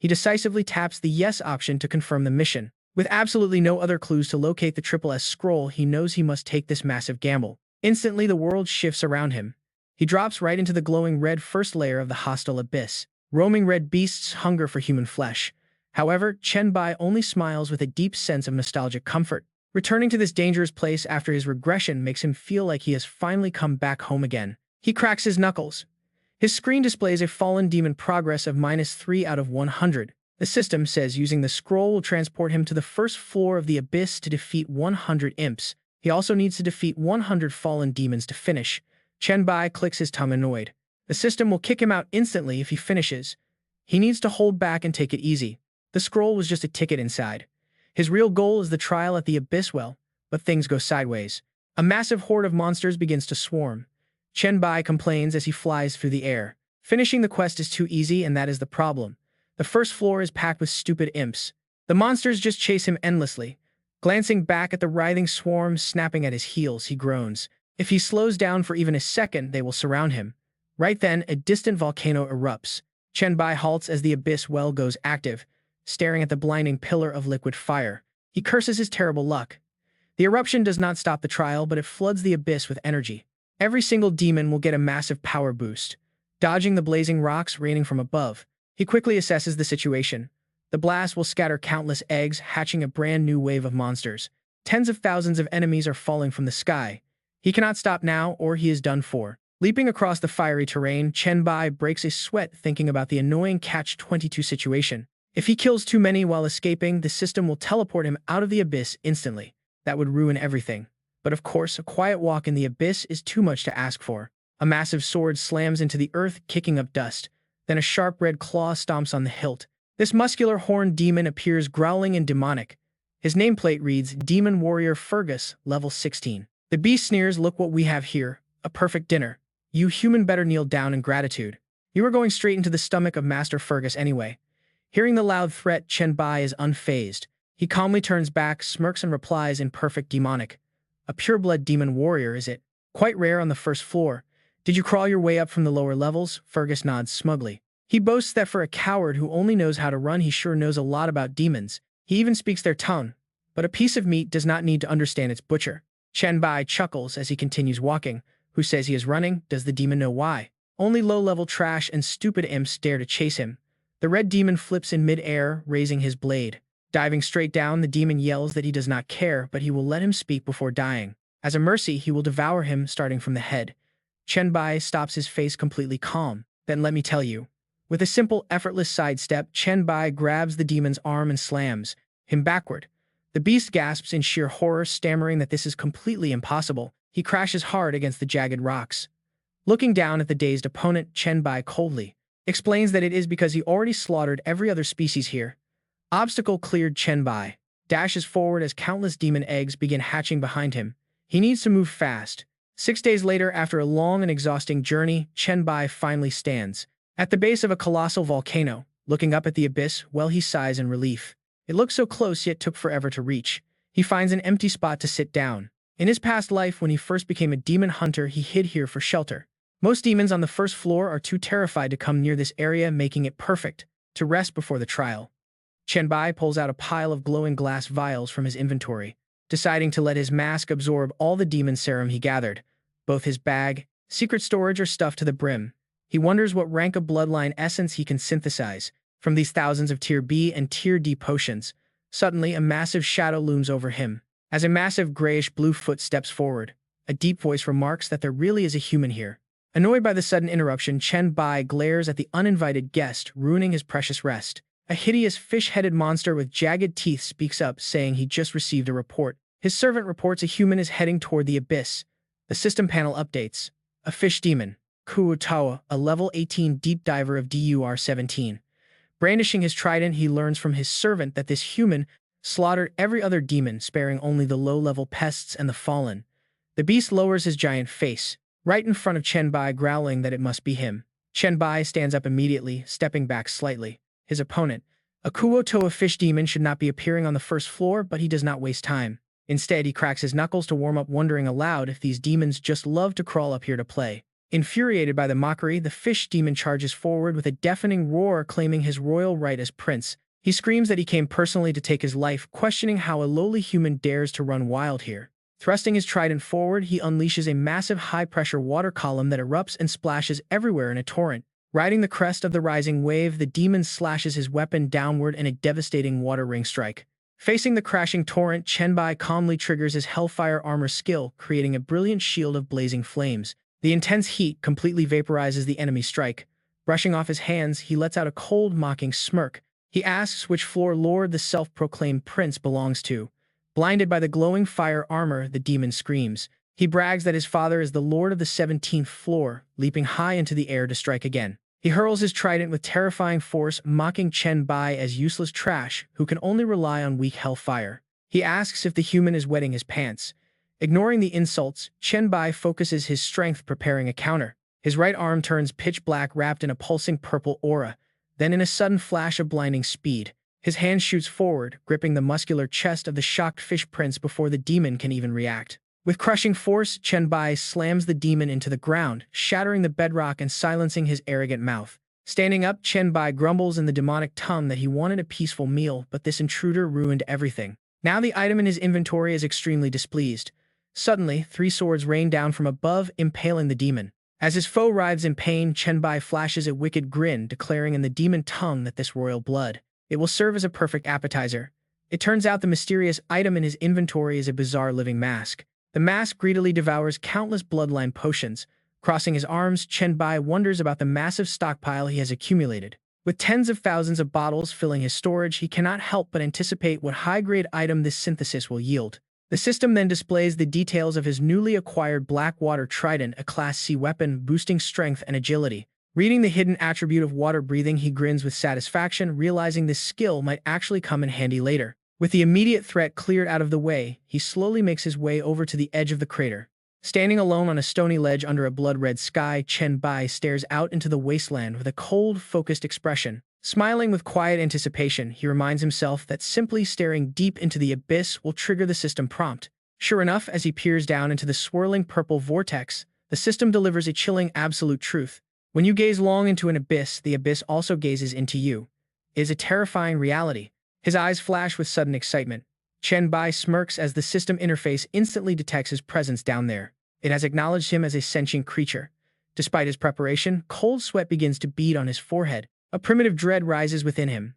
Speaker 1: He decisively taps the yes option to confirm the mission. With absolutely no other clues to locate the SSS scroll, he knows he must take this massive gamble. Instantly, the world shifts around him. He drops right into the glowing red first layer of the hostile abyss. Roaming red beasts hunger for human flesh. However, Chen Bai only smiles with a deep sense of nostalgic comfort. Returning to this dangerous place after his regression makes him feel like he has finally come back home again. He cracks his knuckles. His screen displays a fallen demon progress of -3 out of 100. The system says using the scroll will transport him to the first floor of the abyss to defeat 100 imps. He also needs to defeat 100 fallen demons to finish. Chen Bai clicks his tongue annoyed. The system will kick him out instantly if he finishes. He needs to hold back and take it easy. The scroll was just a ticket inside. His real goal is the trial at the abyss well, but things go sideways. A massive horde of monsters begins to swarm. Chen Bai complains as he flies through the air. Finishing the quest is too easy, and that is the problem. The first floor is packed with stupid imps. The monsters just chase him endlessly. Glancing back at the writhing swarms snapping at his heels, he groans. If he slows down for even a second, they will surround him. Right then, a distant volcano erupts. Chen Bai halts as the abyss well goes active, staring at the blinding pillar of liquid fire. He curses his terrible luck. The eruption does not stop the trial, but it floods the abyss with energy. Every single demon will get a massive power boost. Dodging the blazing rocks raining from above, he quickly assesses the situation. The blast will scatter countless eggs, hatching a brand new wave of monsters. Tens of thousands of enemies are falling from the sky. He cannot stop now, or he is done for. Leaping across the fiery terrain, Chen Bai breaks a sweat thinking about the annoying Catch-22 situation. If he kills too many while escaping, the system will teleport him out of the abyss instantly. That would ruin everything. But of course, a quiet walk in the abyss is too much to ask for. A massive sword slams into the earth, kicking up dust. Then a sharp red claw stomps on the hilt. This muscular horned demon appears growling and demonic. His nameplate reads, Demon Warrior Fergus, level 16. The beast sneers, look what we have here. A perfect dinner. You human better kneel down in gratitude. You are going straight into the stomach of Master Fergus anyway. Hearing the loud threat, Chen Bai is unfazed. He calmly turns back, smirks and replies in perfect demonic. A pureblood demon warrior, is it? Quite rare on the first floor. Did you crawl your way up from the lower levels? Fergus nods smugly. He boasts that for a coward who only knows how to run, he sure knows a lot about demons. He even speaks their tongue. But a piece of meat does not need to understand its butcher. Chen Bai chuckles as he continues walking. Who says he is running? Does the demon know why? Only low-level trash and stupid imps dare to chase him. The red demon flips in mid-air, raising his blade. Diving straight down, the demon yells that he does not care, but he will let him speak before dying. As a mercy, he will devour him, starting from the head. Chen Bai stops, his face completely calm. Then let me tell you. With a simple, effortless sidestep, Chen Bai grabs the demon's arm and slams him backward. The beast gasps in sheer horror, stammering that this is completely impossible. He crashes hard against the jagged rocks. Looking down at the dazed opponent, Chen Bai coldly explains that it is because he already slaughtered every other species here. Obstacle cleared. Chen Bai dashes forward as countless demon eggs begin hatching behind him. He needs to move fast. 6 days later, after a long and exhausting journey, Chen Bai finally stands at the base of a colossal volcano. Looking up at the abyss, well, he sighs in relief. It looked so close, yet took forever to reach. He finds an empty spot to sit down. In his past life, when he first became a demon hunter, he hid here for shelter. Most demons on the first floor are too terrified to come near this area, making it perfect to rest before the trial. Chen Bai pulls out a pile of glowing glass vials from his inventory, deciding to let his mask absorb all the demon serum he gathered. Both his bag, secret storage are stuffed to the brim. He wonders what rank of bloodline essence he can synthesize from these thousands of Tier B and Tier D potions. Suddenly, a massive shadow looms over him. As a massive grayish-blue foot steps forward, a deep voice remarks that there really is a human here. Annoyed by the sudden interruption, Chen Bai glares at the uninvited guest, ruining his precious rest. A hideous fish-headed monster with jagged teeth speaks up, saying he just received a report. His servant reports a human is heading toward the abyss. The system panel updates. A fish demon, Kuotawa, a level 18 deep diver of DUR-17. Brandishing his trident, he learns from his servant that this human slaughtered every other demon, sparing only the low-level pests and the fallen. The beast lowers his giant face, right in front of Chen Bai, growling that it must be him. Chen Bai stands up immediately, stepping back slightly. His opponent, a Kuotawa fish demon, should not be appearing on the first floor, but he does not waste time. Instead, he cracks his knuckles to warm up, wondering aloud if these demons just love to crawl up here to play. Infuriated by the mockery, the fish demon charges forward with a deafening roar claiming his royal right as prince. He screams that he came personally to take his life, questioning how a lowly human dares to run wild here. Thrusting his trident forward, he unleashes a massive high-pressure water column that erupts and splashes everywhere in a torrent. Riding the crest of the rising wave, the demon slashes his weapon downward in a devastating water ring strike. Facing the crashing torrent, Chen Bai calmly triggers his Hellfire armor skill, creating a brilliant shield of blazing flames. The intense heat completely vaporizes the enemy strike. Brushing off his hands, he lets out a cold, mocking smirk. He asks which floor lord the self-proclaimed prince belongs to. Blinded by the glowing fire armor, the demon screams. He brags that his father is the lord of the 17th floor, leaping high into the air to strike again. He hurls his trident with terrifying force, mocking Chen Bai as useless trash who can only rely on weak hellfire. He asks if the human is wetting his pants. Ignoring the insults, Chen Bai focuses his strength preparing a counter. His right arm turns pitch black wrapped in a pulsing purple aura. Then in a sudden flash of blinding speed, his hand shoots forward, gripping the muscular chest of the shocked fish prince before the demon can even react. With crushing force, Chen Bai slams the demon into the ground, shattering the bedrock and silencing his arrogant mouth. Standing up, Chen Bai grumbles in the demonic tongue that he wanted a peaceful meal, but this intruder ruined everything. Now the item in his inventory is extremely displeased. Suddenly, 3 swords rain down from above, impaling the demon. As his foe writhes in pain, Chen Bai flashes a wicked grin, declaring in the demon tongue that this royal blood, it will serve as a perfect appetizer. It turns out the mysterious item in his inventory is a bizarre living mask. The mask greedily devours countless bloodline potions. Crossing his arms, Chen Bai wonders about the massive stockpile he has accumulated. With tens of thousands of bottles filling his storage, he cannot help but anticipate what high-grade item this synthesis will yield. The system then displays the details of his newly acquired Blackwater Trident, a Class C weapon boosting strength and agility. Reading the hidden attribute of water breathing, he grins with satisfaction, realizing this skill might actually come in handy later. With the immediate threat cleared out of the way, he slowly makes his way over to the edge of the crater. Standing alone on a stony ledge under a blood-red sky, Chen Bai stares out into the wasteland with a cold, focused expression. Smiling with quiet anticipation, he reminds himself that simply staring deep into the abyss will trigger the system prompt. Sure enough, as he peers down into the swirling purple vortex, the system delivers a chilling absolute truth. When you gaze long into an abyss, the abyss also gazes into you. It is a terrifying reality. His eyes flash with sudden excitement. Chen Bai smirks as the system interface instantly detects his presence down there. It has acknowledged him as a sentient creature. Despite his preparation, cold sweat begins to bead on his forehead. A primitive dread rises within him.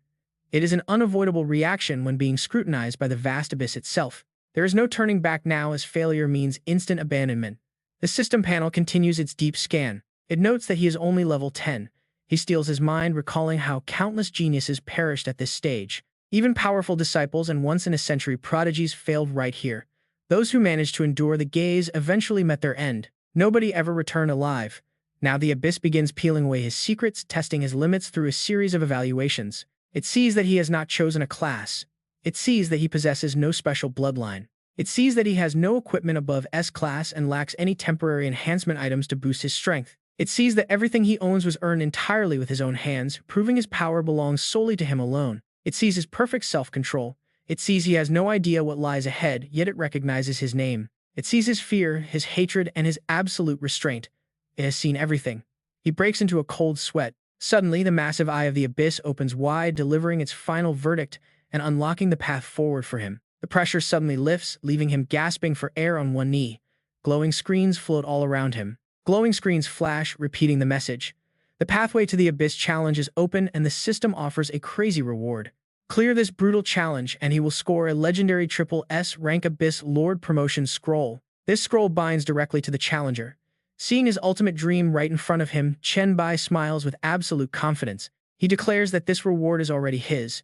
Speaker 1: It is an unavoidable reaction when being scrutinized by the vast abyss itself. There is no turning back now, as failure means instant abandonment. The system panel continues its deep scan. It notes that he is only level 10. He steels his mind, recalling how countless geniuses perished at this stage. Even powerful disciples and once-in-a-century prodigies failed right here. Those who managed to endure the gaze eventually met their end. Nobody ever returned alive. Now the abyss begins peeling away his secrets, testing his limits through a series of evaluations. It sees that he has not chosen a class. It sees that he possesses no special bloodline. It sees that he has no equipment above S-class and lacks any temporary enhancement items to boost his strength. It sees that everything he owns was earned entirely with his own hands, proving his power belongs solely to him alone. It sees his perfect self-control. It sees he has no idea what lies ahead, yet it recognizes his name. It sees his fear, his hatred, and his absolute restraint. It has seen everything. He breaks into a cold sweat. Suddenly, the massive eye of the abyss opens wide, delivering its final verdict and unlocking the path forward for him. The pressure suddenly lifts, leaving him gasping for air on one knee. Glowing screens float all around him. Glowing screens flash, repeating the message. The pathway to the abyss challenge is open, and the system offers a crazy reward. Clear this brutal challenge, and he will score a legendary SSS-Rank Abyss Lord promotion scroll. This scroll binds directly to the challenger. Seeing his ultimate dream right in front of him, Chen Bai smiles with absolute confidence. He declares that this reward is already his.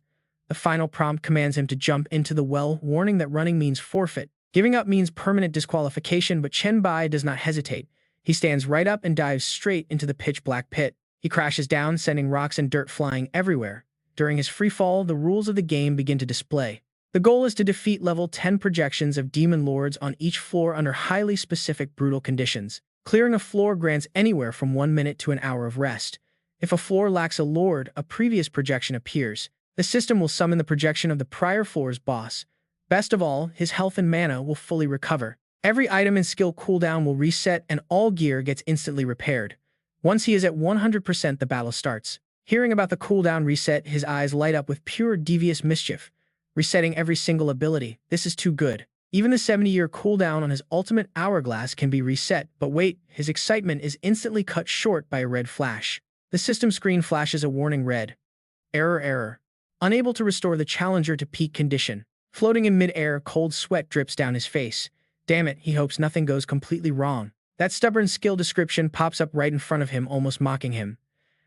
Speaker 1: The final prompt commands him to jump into the well, warning that running means forfeit. Giving up means permanent disqualification, but Chen Bai does not hesitate. He stands right up and dives straight into the pitch-black pit. He crashes down, sending rocks and dirt flying everywhere. During his free fall, the rules of the game begin to display. The goal is to defeat level 10 projections of demon lords on each floor under highly specific brutal conditions. Clearing a floor grants anywhere from 1 minute to an hour of rest. If a floor lacks a lord, a previous projection appears. The system will summon the projection of the prior floor's boss. Best of all, his health and mana will fully recover. Every item and skill cooldown will reset and all gear gets instantly repaired. Once he is at 100%, the battle starts. Hearing about the cooldown reset, his eyes light up with pure devious mischief. Resetting every single ability. This is too good. Even the 70-year cooldown on his ultimate hourglass can be reset, but wait, his excitement is instantly cut short by a red flash. The system screen flashes a warning red. Error. Unable to restore the challenger to peak condition. Floating in mid-air, cold sweat drips down his face. Damn it, he hopes nothing goes completely wrong. That stubborn skill description pops up right in front of him, almost mocking him.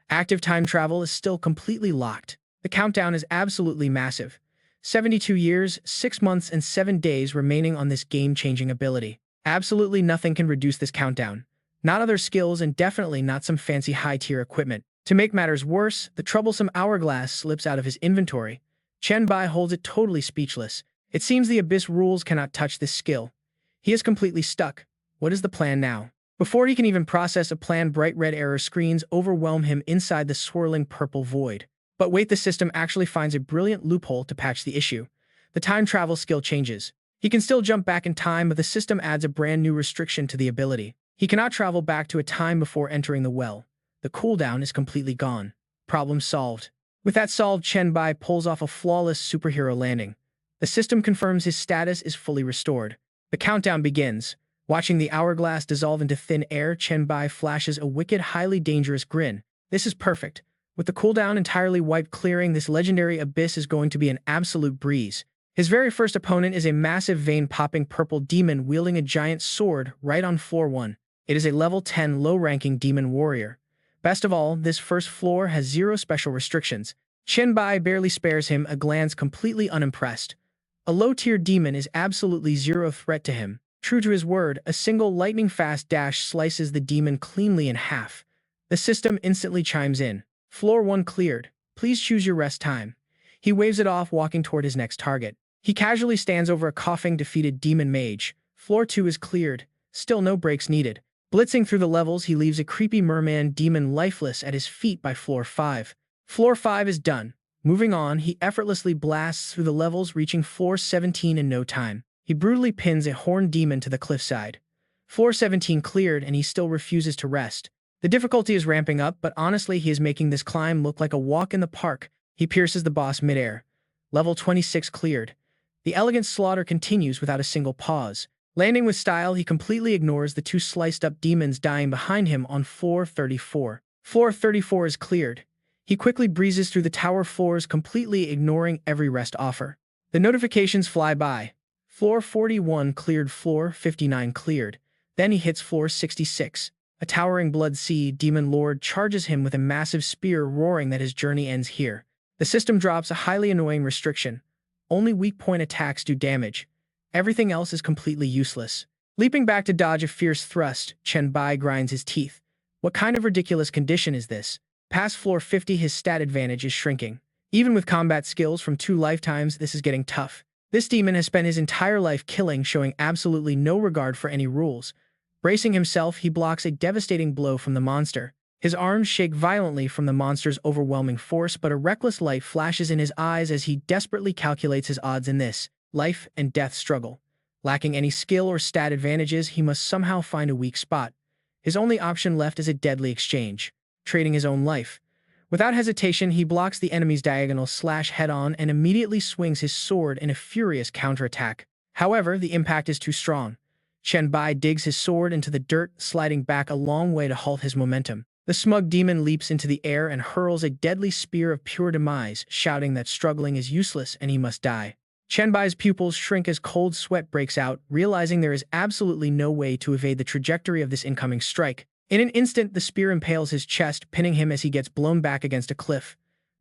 Speaker 1: Active time travel is still completely locked. The countdown is absolutely massive. 72 years, 6 months, and 7 days remaining on this game-changing ability. Absolutely nothing can reduce this countdown. Not other skills and definitely not some fancy high-tier equipment. To make matters worse, the troublesome hourglass slips out of his inventory. Chen Bai holds it totally speechless. It seems the Abyss rules cannot touch this skill. He is completely stuck. What is the plan now? Before he can even process a plan, bright red error screens overwhelm him inside the swirling purple void. But wait, the system actually finds a brilliant loophole to patch the issue. The time travel skill changes. He can still jump back in time, but the system adds a brand new restriction to the ability. He cannot travel back to a time before entering the well. The cooldown is completely gone. Problem solved. With that solved, Chen Bai pulls off a flawless superhero landing. The system confirms his status is fully restored. The countdown begins. Watching the hourglass dissolve into thin air, Chen Bai flashes a wicked, highly dangerous grin. This is perfect. With the cooldown entirely wiped, clearing, this legendary abyss is going to be an absolute breeze. His very first opponent is a massive vein-popping purple demon wielding a giant sword right on floor 1. It is a level 10 low-ranking demon warrior. Best of all, this first floor has 0 special restrictions. Chen Bai barely spares him a glance, completely unimpressed. A low-tier demon is absolutely 0 threat to him. True to his word, a single lightning-fast dash slices the demon cleanly in half. The system instantly chimes in. Floor 1 cleared. Please choose your rest time. He waves it off, walking toward his next target. He casually stands over a coughing, defeated demon mage. Floor 2 is cleared. Still no breaks needed. Blitzing through the levels, he leaves a creepy merman demon lifeless at his feet by floor 5. Floor 5 is done. Moving on, he effortlessly blasts through the levels, reaching floor 17 in no time. He brutally pins a horned demon to the cliffside. Floor 17 cleared, and he still refuses to rest. The difficulty is ramping up, but honestly, he is making this climb look like a walk in the park. He pierces the boss midair. Level 26 cleared. The elegant slaughter continues without a single pause. Landing with style, he completely ignores the 2 sliced-up demons dying behind him on floor 34. Floor 34 is cleared. He quickly breezes through the tower floors, completely ignoring every rest offer. The notifications fly by. Floor 41 cleared, floor 59 cleared. Then he hits floor 66. A towering blood sea demon lord charges him with a massive spear, roaring that his journey ends here. The system drops a highly annoying restriction. Only weak point attacks do damage. Everything else is completely useless. Leaping back to dodge a fierce thrust, Chen Bai grinds his teeth. What kind of ridiculous condition is this? Past floor 50, his stat advantage is shrinking. Even with combat skills from 2 lifetimes, this is getting tough. This demon has spent his entire life killing, showing absolutely no regard for any rules. Bracing himself, he blocks a devastating blow from the monster. His arms shake violently from the monster's overwhelming force, but a reckless light flashes in his eyes as he desperately calculates his odds in this life and death struggle. Lacking any skill or stat advantages, he must somehow find a weak spot. His only option left is a deadly exchange. Trading his own life. Without hesitation, he blocks the enemy's diagonal slash head-on and immediately swings his sword in a furious counterattack. However, the impact is too strong. Chen Bai digs his sword into the dirt, sliding back a long way to halt his momentum. The smug demon leaps into the air and hurls a deadly spear of pure demise, shouting that struggling is useless and he must die. Chen Bai's pupils shrink as cold sweat breaks out, realizing there is absolutely no way to evade the trajectory of this incoming strike. In an instant, the spear impales his chest, pinning him as he gets blown back against a cliff.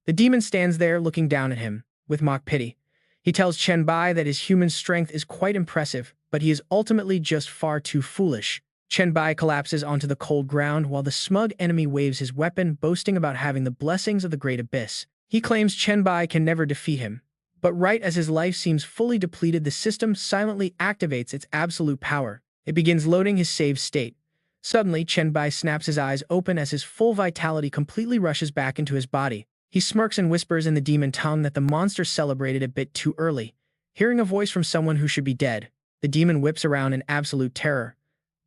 Speaker 1: The demon stands there, looking down at him, with mock pity. He tells Chen Bai that his human strength is quite impressive, but he is ultimately just far too foolish. Chen Bai collapses onto the cold ground while the smug enemy waves his weapon, boasting about having the blessings of the Great Abyss. He claims Chen Bai can never defeat him. But right as his life seems fully depleted, the system silently activates its absolute power. It begins loading his save state. Suddenly, Chen Bai snaps his eyes open as his full vitality completely rushes back into his body. He smirks and whispers in the demon tongue that the monster celebrated a bit too early. Hearing a voice from someone who should be dead, The demon whips around in absolute terror.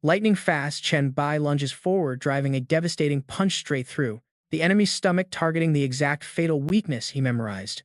Speaker 1: Lightning fast, Chen Bai lunges forward, driving a devastating punch straight through the enemy's stomach, targeting the exact fatal weakness he memorized.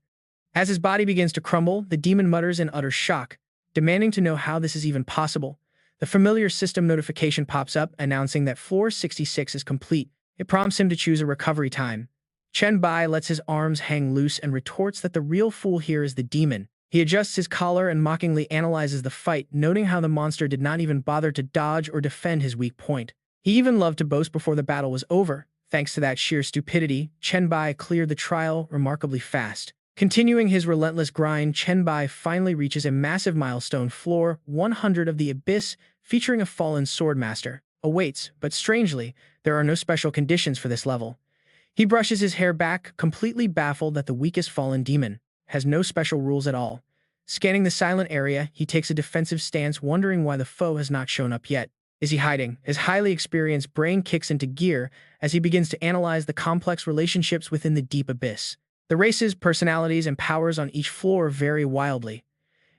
Speaker 1: As his body begins to crumble, the demon mutters in utter shock, demanding to know how this is even possible. The familiar system notification pops up, announcing that floor 66 is complete. It prompts him to choose a recovery time. Chen Bai lets his arms hang loose and retorts that the real fool here is the demon. He adjusts his collar and mockingly analyzes the fight, noting how the monster did not even bother to dodge or defend his weak point. He even loved to boast before the battle was over. Thanks to that sheer stupidity, Chen Bai cleared the trial remarkably fast. Continuing his relentless grind, Chen Bai finally reaches a massive milestone. Floor 100 of the Abyss, featuring a fallen swordmaster, awaits, but strangely, there are no special conditions for this level. He brushes his hair back, completely baffled that the weakest fallen demon has no special rules at all. Scanning the silent area, he takes a defensive stance, wondering why the foe has not shown up yet. Is he hiding? His highly experienced brain kicks into gear as he begins to analyze the complex relationships within the deep abyss. The races, personalities, and powers on each floor vary wildly.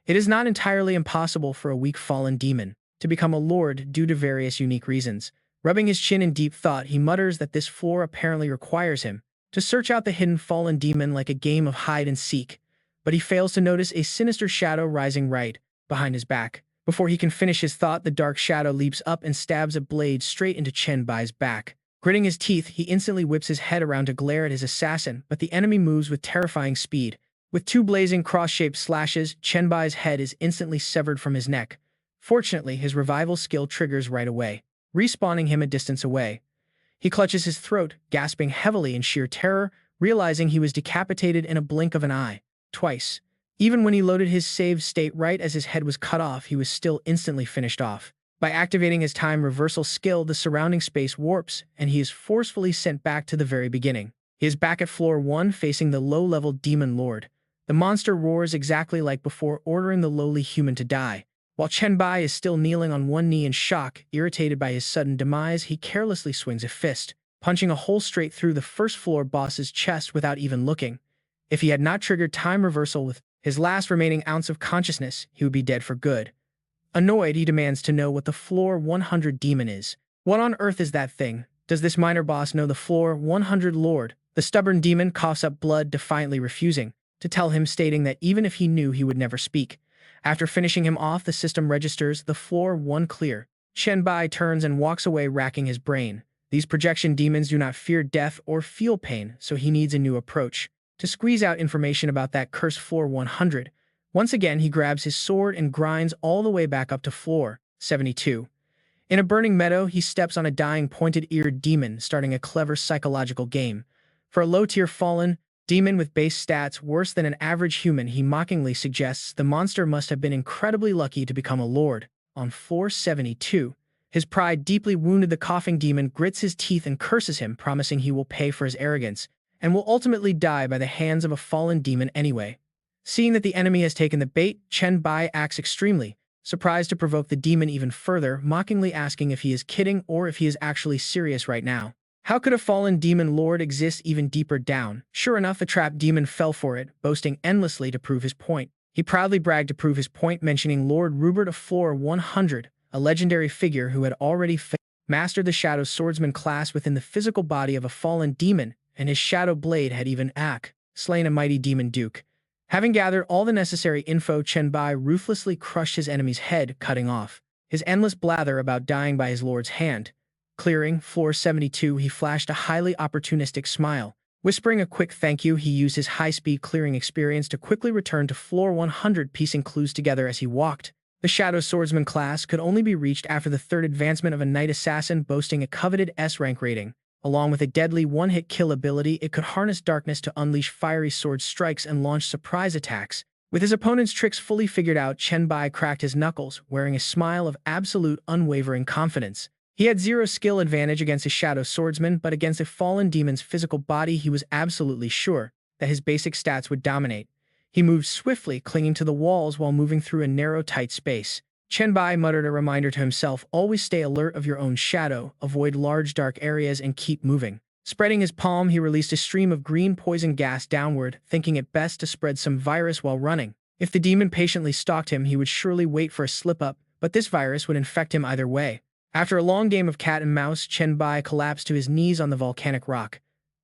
Speaker 1: It is not entirely impossible for a weak fallen demon to become a lord due to various unique reasons. Rubbing his chin in deep thought, he mutters that this floor apparently requires him to search out the hidden fallen demon like a game of hide and seek, but he fails to notice a sinister shadow rising right behind his back. Before he can finish his thought, the dark shadow leaps up and stabs a blade straight into Chen Bai's back. Gritting his teeth, he instantly whips his head around to glare at his assassin, but the enemy moves with terrifying speed. With two blazing cross-shaped slashes, Chen Bai's head is instantly severed from his neck. Fortunately, his revival skill triggers right away, respawning him a distance away. He clutches his throat, gasping heavily in sheer terror, realizing he was decapitated in a blink of an eye. Twice. Even when he loaded his save state right as his head was cut off, he was still instantly finished off. By activating his time reversal skill, the surrounding space warps, and he is forcefully sent back to the very beginning. He is back at floor 1, facing the low-level demon lord. The monster roars exactly like before, ordering the lowly human to die. While Chen Bai is still kneeling on one knee in shock, irritated by his sudden demise, he carelessly swings a fist, punching a hole straight through the first-floor boss's chest without even looking. If he had not triggered time reversal with his last remaining ounce of consciousness, he would be dead for good. Annoyed, he demands to know what the floor 100 demon is. What on earth is that thing? Does this minor boss know the floor 100 lord? The stubborn demon coughs up blood, defiantly refusing to tell him, stating that even if he knew, he would never speak. After finishing him off, the system registers the floor 1 clear. Chen Bai turns and walks away, racking his brain. These projection demons do not fear death or feel pain, so he needs a new approach to squeeze out information about that cursed floor 100. Once again, he grabs his sword and grinds all the way back up to floor 72. In a burning meadow, he steps on a dying pointed-eared demon, starting a clever psychological game. For a low-tier fallen demon with base stats worse than an average human, he mockingly suggests the monster must have been incredibly lucky to become a lord. On floor 72, his pride deeply wounded, the coughing demon grits his teeth and curses him, promising he will pay for his arrogance and will ultimately die by the hands of a fallen demon anyway. Seeing that the enemy has taken the bait, Chen Bai acts extremely surprised to provoke the demon even further, mockingly asking if he is kidding or if he is actually serious right now. How could a fallen demon lord exist even deeper down? Sure enough, the trapped demon fell for it, boasting endlessly to prove his point. He proudly bragged to prove his point, mentioning Lord Rupert of floor 100, a legendary figure who had already mastered the Shadow Swordsman class within the physical body of a fallen demon, and his shadow blade had even slain a mighty demon duke. Having gathered all the necessary info, Chen Bai ruthlessly crushed his enemy's head, cutting off his endless blather about dying by his lord's hand. Clearing floor 72, he flashed a highly opportunistic smile. Whispering a quick thank you, he used his high-speed clearing experience to quickly return to floor 100, piecing clues together as he walked. The Shadow Swordsman class could only be reached after the third advancement of a Knight Assassin, boasting a coveted S-Rank rating. Along with a deadly one-hit kill ability, it could harness darkness to unleash fiery sword strikes and launch surprise attacks. With his opponent's tricks fully figured out, Chen Bai cracked his knuckles, wearing a smile of absolute, unwavering confidence. He had zero skill advantage against a Shadow Swordsman, but against a fallen demon's physical body, he was absolutely sure that his basic stats would dominate. He moved swiftly, clinging to the walls while moving through a narrow, tight space. Chen Bai muttered a reminder to himself, always stay alert of your own shadow, avoid large dark areas, and keep moving. Spreading his palm, he released a stream of green poison gas downward, thinking it best to spread some virus while running. If the demon patiently stalked him, he would surely wait for a slip-up, but this virus would infect him either way. After a long game of cat and mouse, Chen Bai collapsed to his knees on the volcanic rock.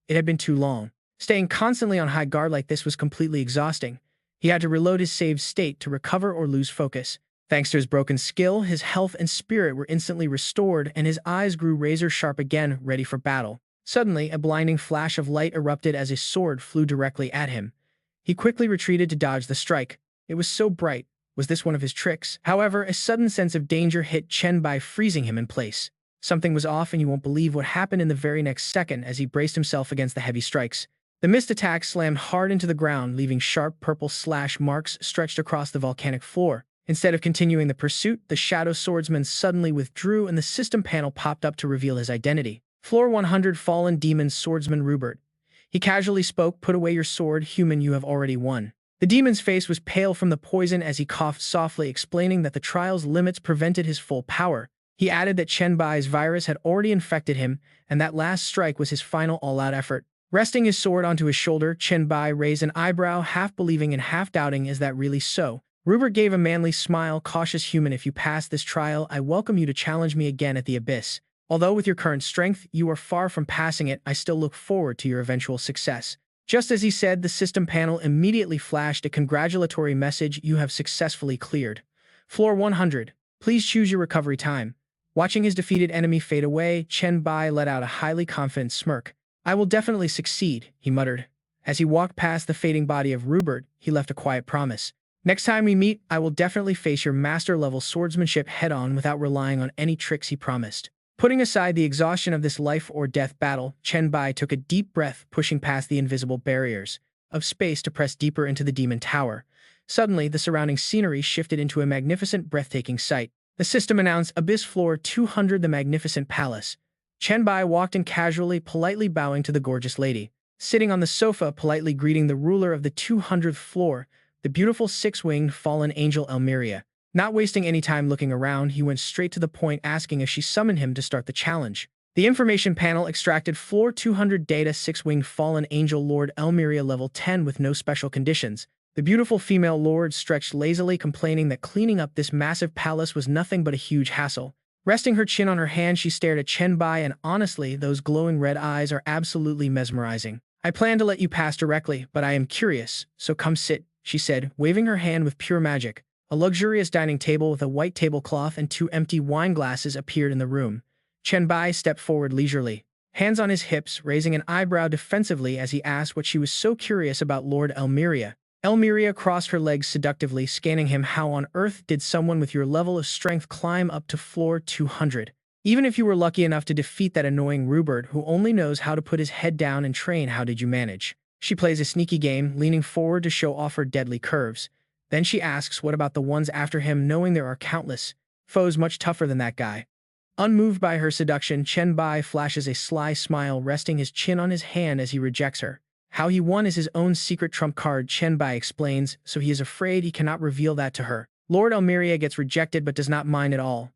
Speaker 1: It had been too long. Staying constantly on high guard like this was completely exhausting. He had to reload his saved state to recover or lose focus. Thanks to his broken skill, his health and spirit were instantly restored, and his eyes grew razor-sharp again, ready for battle. Suddenly, a blinding flash of light erupted as his sword flew directly at him. He quickly retreated to dodge the strike. It was so bright. Was this one of his tricks? However, a sudden sense of danger hit Chen Bai, freezing him in place. Something was off, and you won't believe what happened in the very next second as he braced himself against the heavy strikes. The missed attack slammed hard into the ground, leaving sharp purple slash marks stretched across the volcanic floor. Instead of continuing the pursuit, the Shadow Swordsman suddenly withdrew and the system panel popped up to reveal his identity. Floor 100, Fallen Demon Swordsman Rubert. He casually spoke, "Put away your sword, human, you have already won." The demon's face was pale from the poison as he coughed softly, explaining that the trial's limits prevented his full power. He added that Chen Bai's virus had already infected him, and that last strike was his final all-out effort. Resting his sword onto his shoulder, Chen Bai raised an eyebrow, half believing and half doubting. Is that really so? Rubert gave a manly smile. "Cautious human, if you pass this trial, I welcome you to challenge me again at the Abyss. Although with your current strength, you are far from passing it, I still look forward to your eventual success." Just as he said, the system panel immediately flashed a congratulatory message: "You have successfully cleared Floor 100. Please choose your recovery time." Watching his defeated enemy fade away, Chen Bai let out a highly confident smirk. "I will definitely succeed," he muttered. As he walked past the fading body of Rubert, he left a quiet promise. "Next time we meet, I will definitely face your master-level swordsmanship head-on without relying on any tricks," he promised. Putting aside the exhaustion of this life-or-death battle, Chen Bai took a deep breath, pushing past the invisible barriers of space to press deeper into the demon tower. Suddenly, the surrounding scenery shifted into a magnificent, breathtaking sight. The system announced Abyss Floor 200, the magnificent palace. Chen Bai walked in casually, politely bowing to the gorgeous lady. Sitting on the sofa, politely greeting the ruler of the 200th floor, the beautiful six-winged fallen angel Elmiria. Not wasting any time looking around, he went straight to the point, asking if she summoned him to start the challenge. The information panel extracted Floor 200 data: six-winged fallen angel Lord Elmiria, level 10 with no special conditions. The beautiful female lord stretched lazily, complaining that cleaning up this massive palace was nothing but a huge hassle. Resting her chin on her hand, she stared at Chen Bai, and honestly, those glowing red eyes are absolutely mesmerizing. "I plan to let you pass directly, but I am curious, so come sit," she said, waving her hand with pure magic. A luxurious dining table with a white tablecloth and 2 empty wine glasses appeared in the room. Chen Bai stepped forward leisurely, hands on his hips, raising an eyebrow defensively as he asked what she was so curious about Lord Elmiria. Elmiria crossed her legs seductively, scanning him. "How on earth did someone with your level of strength climb up to Floor 200? Even if you were lucky enough to defeat that annoying Rubert who only knows how to put his head down and train, how did you manage?" She plays a sneaky game, leaning forward to show off her deadly curves. Then she asks, "What about the ones after him?" knowing there are countless foes much tougher than that guy. Unmoved by her seduction, Chen Bai flashes a sly smile, resting his chin on his hand as he rejects her. How he won is his own secret trump card, Chen Bai explains, so he is afraid he cannot reveal that to her. Lord Elmiria gets rejected but does not mind at all.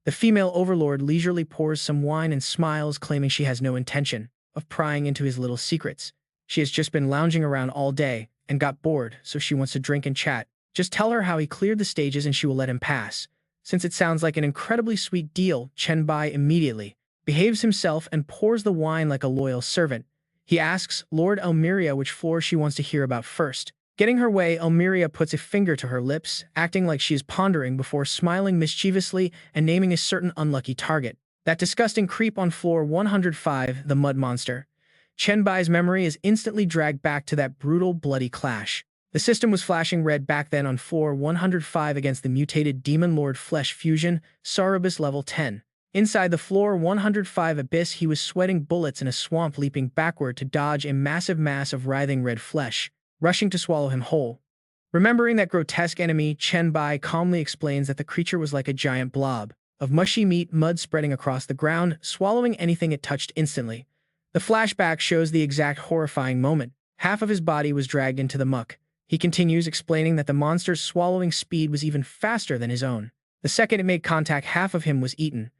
Speaker 1: The female overlord leisurely pours some wine and smiles, claiming she has no intention of prying into his little secrets. She has just been lounging around all day and got bored, so she wants to drink and chat. Just tell her how he cleared the stages and she will let him pass. Since it sounds like an incredibly sweet deal, Chen Bai immediately behaves himself and pours the wine like a loyal servant. He asks Lord Elmiria which floor she wants to hear about first. Getting her way, Elmiria puts a finger to her lips, acting like she is pondering before smiling mischievously and naming a certain unlucky target. That disgusting creep on Floor 105, the mud monster. Chen Bai's memory is instantly dragged back to that brutal, bloody clash. The system was flashing red back then on Floor 105 against the mutated Demon Lord Flesh Fusion, Sarabus level 10. Inside the Floor 105 abyss, he was sweating bullets in a swamp, leaping backward to dodge a massive mass of writhing red flesh, rushing to swallow him whole. Remembering that grotesque enemy, Chen Bai calmly explains that the creature was like a giant blob of mushy meat, mud spreading across the ground, swallowing anything it touched instantly. The flashback shows the exact horrifying moment. Half of his body was dragged into the muck. He continues, explaining that the monster's swallowing speed was even faster than his own. The second it made contact, half of him was eaten.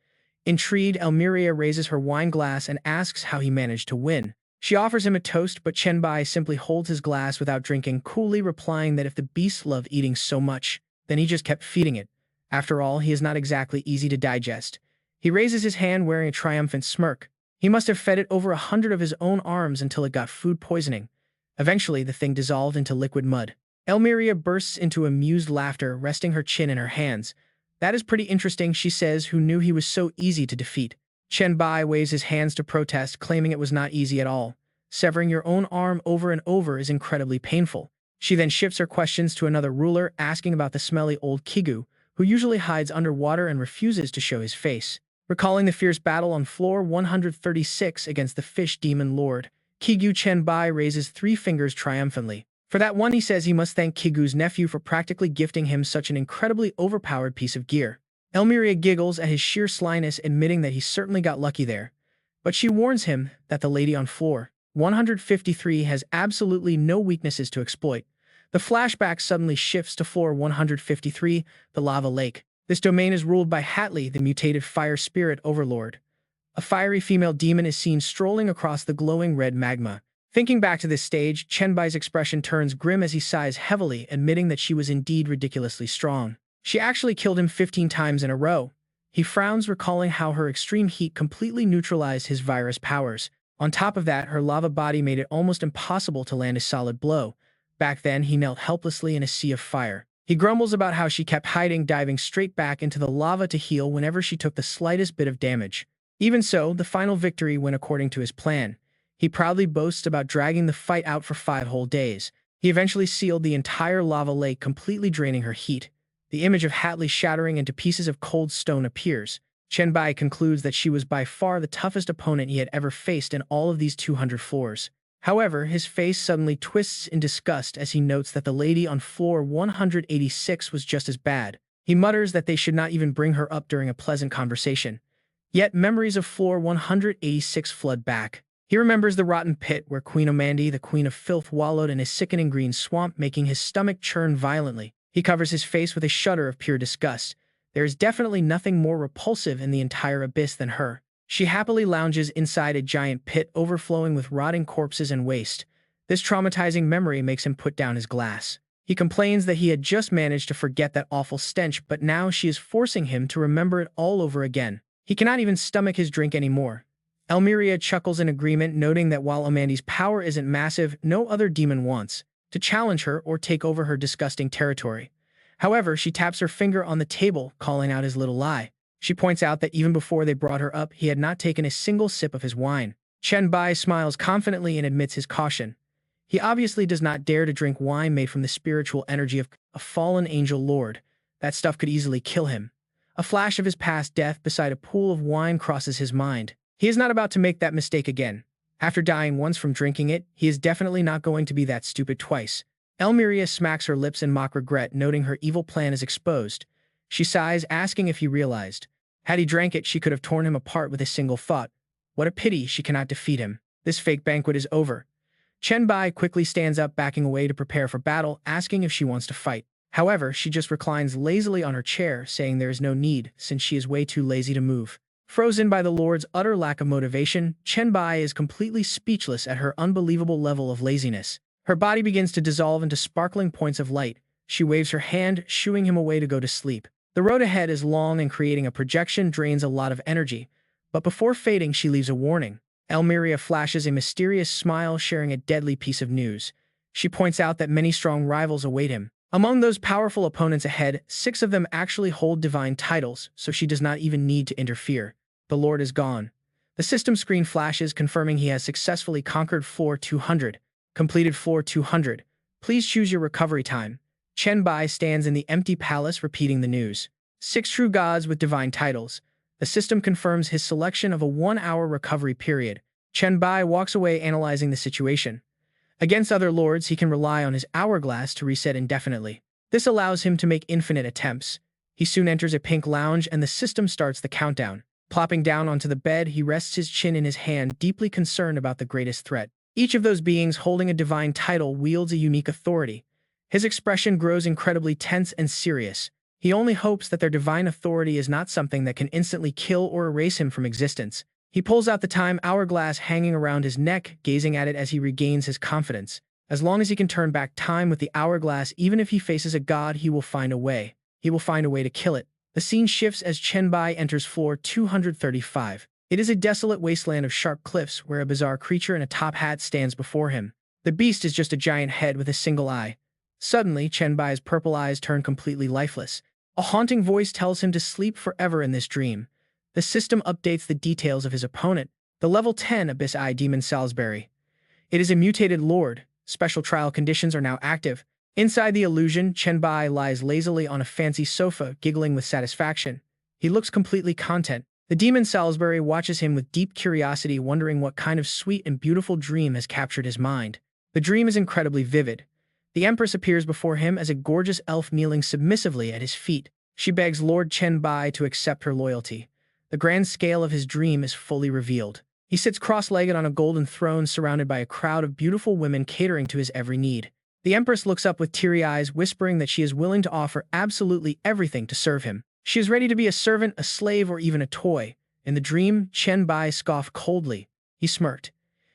Speaker 1: Intrigued, Elmiria raises her wine glass and asks how he managed to win. She offers him a toast, but Chen Bai simply holds his glass without drinking, coolly replying that if the beast loved eating so much, then he just kept feeding it. After all, he is not exactly easy to digest. He raises his hand wearing a triumphant smirk. He must have fed it over 100 of his own arms until it got food poisoning. Eventually, the thing dissolved into liquid mud. Elmiria bursts into amused laughter, resting her chin in her hands. That is pretty interesting, she says, who knew he was so easy to defeat. Chen Bai waves his hands to protest, claiming it was not easy at all. Severing your own arm over and over is incredibly painful. She then shifts her questions to another ruler, asking about the smelly old Kigu, who usually hides underwater and refuses to show his face. Recalling the fierce battle on floor 136 against the fish demon lord, Kigu Chen Bai raises 3 fingers triumphantly. For that one, he says he must thank Kigu's nephew for practically gifting him such an incredibly overpowered piece of gear. Elmiria giggles at his sheer slyness, admitting that he certainly got lucky there. But she warns him that the lady on floor 153 has absolutely no weaknesses to exploit. The flashback suddenly shifts to floor 153, the lava lake. This domain is ruled by Hatley, the mutated fire spirit overlord. A fiery female demon is seen strolling across the glowing red magma. Thinking back to this stage, Chen Bai's expression turns grim as he sighs heavily, admitting that she was indeed ridiculously strong. She actually killed him 15 times in a row. He frowns, recalling how her extreme heat completely neutralized his virus powers. On top of that, her lava body made it almost impossible to land a solid blow. Back then, he knelt helplessly in a sea of fire. He grumbles about how she kept hiding, diving straight back into the lava to heal whenever she took the slightest bit of damage. Even so, the final victory went according to his plan. He proudly boasts about dragging the fight out for 5 whole days. He eventually sealed the entire lava lake, completely draining her heat. The image of Hatley shattering into pieces of cold stone appears. Chen Bai concludes that she was by far the toughest opponent he had ever faced in all of these 200 floors. However, his face suddenly twists in disgust as he notes that the lady on floor 186 was just as bad. He mutters that they should not even bring her up during a pleasant conversation. Yet memories of floor 186 flood back. He remembers the rotten pit where Queen Omandi, the queen of filth, wallowed in a sickening green swamp, making his stomach churn violently. He covers his face with a shudder of pure disgust. There is definitely nothing more repulsive in the entire abyss than her. She happily lounges inside a giant pit overflowing with rotting corpses and waste. This traumatizing memory makes him put down his glass. He complains that he had just managed to forget that awful stench, but now she is forcing him to remember it all over again. He cannot even stomach his drink anymore. Elmiria chuckles in agreement, noting that while Amandi's power isn't massive, no other demon wants to challenge her or take over her disgusting territory. However, she taps her finger on the table, calling out his little lie. She points out that even before they brought her up, he had not taken a single sip of his wine. Chen Bai smiles confidently and admits his caution. He obviously does not dare to drink wine made from the spiritual energy of a fallen angel lord. That stuff could easily kill him. A flash of his past death beside a pool of wine crosses his mind. He is not about to make that mistake again. After dying once from drinking it, he is definitely not going to be that stupid twice. Elmiria smacks her lips in mock regret, noting her evil plan is exposed. She sighs, asking if he realized. Had he drank it, she could have torn him apart with a single thought. What a pity she cannot defeat him. This fake banquet is over. Chen Bai quickly stands up, backing away to prepare for battle, asking if she wants to fight. However, she just reclines lazily on her chair, saying there is no need, since she is way too lazy to move. Frozen by the Lord's utter lack of motivation, Chen Bai is completely speechless at her unbelievable level of laziness. Her body begins to dissolve into sparkling points of light. She waves her hand, shooing him away to go to sleep. The road ahead is long, and creating a projection drains a lot of energy. But before fading, she leaves a warning. Elmiria flashes a mysterious smile, sharing a deadly piece of news. She points out that many strong rivals await him. Among those powerful opponents ahead, 6 of them actually hold divine titles, so she does not even need to interfere. The Lord is gone. The system screen flashes, confirming he has successfully conquered floor 200. Completed floor 200. Please choose your recovery time. Chen Bai stands in the empty palace, repeating the news. 6 true gods with divine titles. The system confirms his selection of a 1-hour recovery period. Chen Bai walks away, analyzing the situation. Against other lords, he can rely on his hourglass to reset indefinitely. This allows him to make infinite attempts. He soon enters a pink lounge, and the system starts the countdown. Plopping down onto the bed, he rests his chin in his hand, deeply concerned about the greatest threat. Each of those beings holding a divine title wields a unique authority. His expression grows incredibly tense and serious. He only hopes that their divine authority is not something that can instantly kill or erase him from existence. He pulls out the time hourglass hanging around his neck, gazing at it as he regains his confidence. As long as he can turn back time with the hourglass, even if he faces a god, he will find a way. He will find a way to kill it. The scene shifts as Chen Bai enters floor 235. It is a desolate wasteland of sharp cliffs where a bizarre creature in a top hat stands before him. The beast is just a giant head with a single eye. Suddenly, Chen Bai's purple eyes turn completely lifeless. A haunting voice tells him to sleep forever in this dream. The system updates the details of his opponent, the level 10 Abyss Eye Demon Salisbury. It is a mutated lord. Special trial conditions are now active. Inside the illusion, Chen Bai lies lazily on a fancy sofa, giggling with satisfaction. He looks completely content. The demon Salisbury watches him with deep curiosity, wondering what kind of sweet and beautiful dream has captured his mind. The dream is incredibly vivid. The Empress appears before him as a gorgeous elf kneeling submissively at his feet. She begs Lord Chen Bai to accept her loyalty. The grand scale of his dream is fully revealed. He sits cross-legged on a golden throne surrounded by a crowd of beautiful women catering to his every need. The Empress looks up with teary eyes, whispering that she is willing to offer absolutely everything to serve him. She is ready to be a servant, a slave, or even a toy. In the dream, Chen Bai scoffed coldly. He smirked.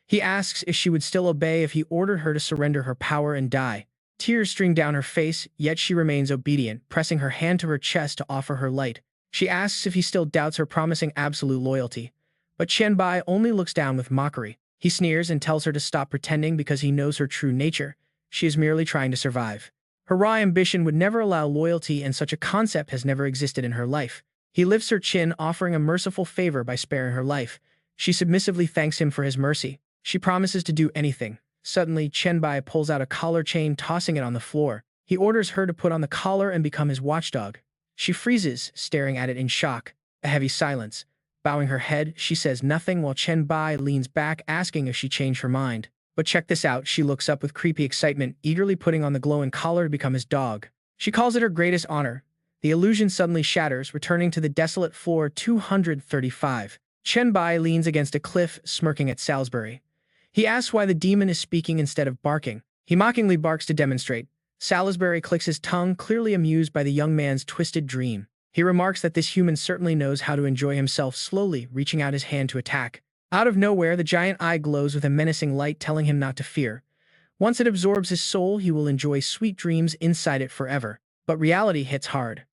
Speaker 1: He asks if she would still obey if he ordered her to surrender her power and die. Tears stream down her face, yet she remains obedient, pressing her hand to her chest to offer her light. She asks if he still doubts her, promising absolute loyalty. But Chen Bai only looks down with mockery. He sneers and tells her to stop pretending because he knows her true nature. She is merely trying to survive. Her raw ambition would never allow loyalty, and such a concept has never existed in her life. He lifts her chin, offering a merciful favor by sparing her life. She submissively thanks him for his mercy. She promises to do anything. Suddenly, Chen Bai pulls out a collar chain, tossing it on the floor. He orders her to put on the collar and become his watchdog. She freezes, staring at it in shock. A heavy silence. Bowing her head, she says nothing while Chen Bai leans back, asking if she changed her mind. But check this out, she looks up with creepy excitement, eagerly putting on the glowing collar to become his dog. She calls it her greatest honor. The illusion suddenly shatters, returning to the desolate floor 235. Chen Bai leans against a cliff, smirking at Salisbury. He asks why the demon is speaking instead of barking. He mockingly barks to demonstrate. Salisbury clicks his tongue, clearly amused by the young man's twisted dream. He remarks that this human certainly knows how to enjoy himself, slowly reaching out his hand to attack. Out of nowhere, the giant eye glows with a menacing light, telling him not to fear. Once it absorbs his soul, he will enjoy sweet dreams inside it forever. But reality hits hard.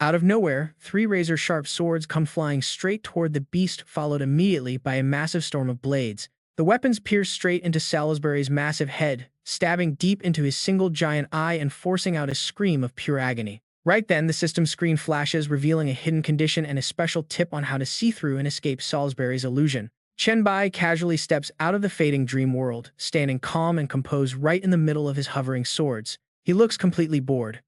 Speaker 1: Out of nowhere, 3 razor-sharp swords come flying straight toward the beast, followed immediately by a massive storm of blades. The weapons pierce straight into Salisbury's massive head, stabbing deep into his single giant eye and forcing out a scream of pure agony. Right then, the system screen flashes, revealing a hidden condition and a special tip on how to see through and escape Salisbury's illusion. Chen Bai casually steps out of the fading dream world, standing calm and composed right in the middle of his hovering swords. He looks completely bored.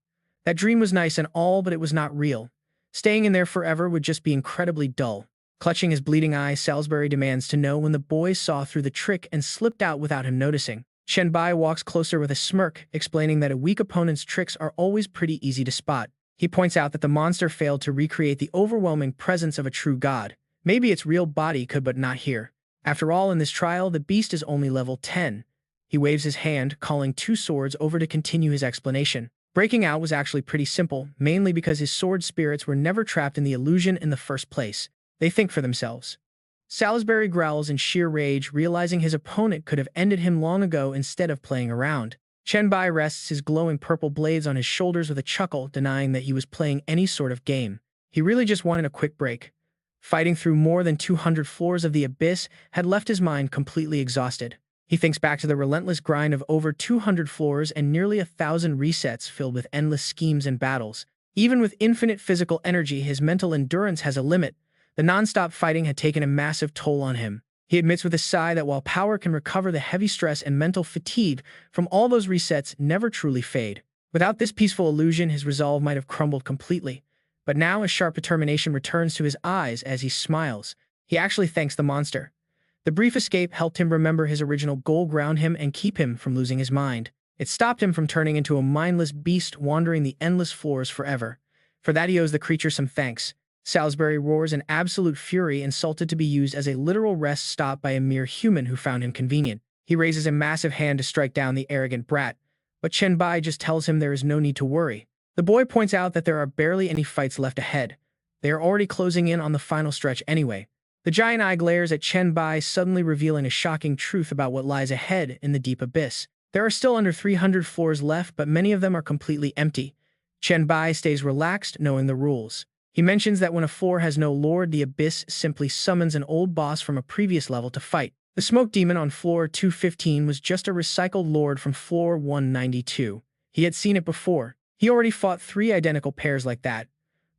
Speaker 1: That dream was nice and all, but it was not real. Staying in there forever would just be incredibly dull. Clutching his bleeding eye, Salisbury demands to know when the boy saw through the trick and slipped out without him noticing. Chen Bai walks closer with a smirk, explaining that a weak opponent's tricks are always pretty easy to spot. He points out that the monster failed to recreate the overwhelming presence of a true god. Maybe its real body could, but not here. After all, in this trial, the beast is only level 10. He waves his hand, calling 2 swords over to continue his explanation. Breaking out was actually pretty simple, mainly because his sword spirits were never trapped in the illusion in the first place. They think for themselves. Salisbury growls in sheer rage, realizing his opponent could have ended him long ago instead of playing around. Chen Bai rests his glowing purple blades on his shoulders with a chuckle, denying that he was playing any sort of game. He really just wanted a quick break. Fighting through more than 200 floors of the abyss had left his mind completely exhausted. He thinks back to the relentless grind of over 200 floors and nearly 1,000 resets filled with endless schemes and battles. Even with infinite physical energy, his mental endurance has a limit. The non-stop fighting had taken a massive toll on him. He admits with a sigh that while power can recover, the heavy stress and mental fatigue from all those resets never truly fade. Without this peaceful illusion, his resolve might have crumbled completely. But now a sharp determination returns to his eyes as he smiles. He actually thanks the monster. The brief escape helped him remember his original goal, ground him and keep him from losing his mind. It stopped him from turning into a mindless beast wandering the endless floors forever. For that he owes the creature some thanks. Salisbury roars in absolute fury, insulted to be used as a literal rest stop by a mere human who found him convenient. He raises a massive hand to strike down the arrogant brat, but Chen Bai just tells him there is no need to worry. The boy points out that there are barely any fights left ahead. They are already closing in on the final stretch anyway. The giant eye glares at Chen Bai, suddenly revealing a shocking truth about what lies ahead in the deep abyss. There are still under 300 floors left, but many of them are completely empty. Chen Bai stays relaxed, knowing the rules. He mentions that when a floor has no lord, the abyss simply summons an old boss from a previous level to fight. The smoke demon on floor 215 was just a recycled lord from floor 192. He had seen it before. He already fought 3 identical pairs like that.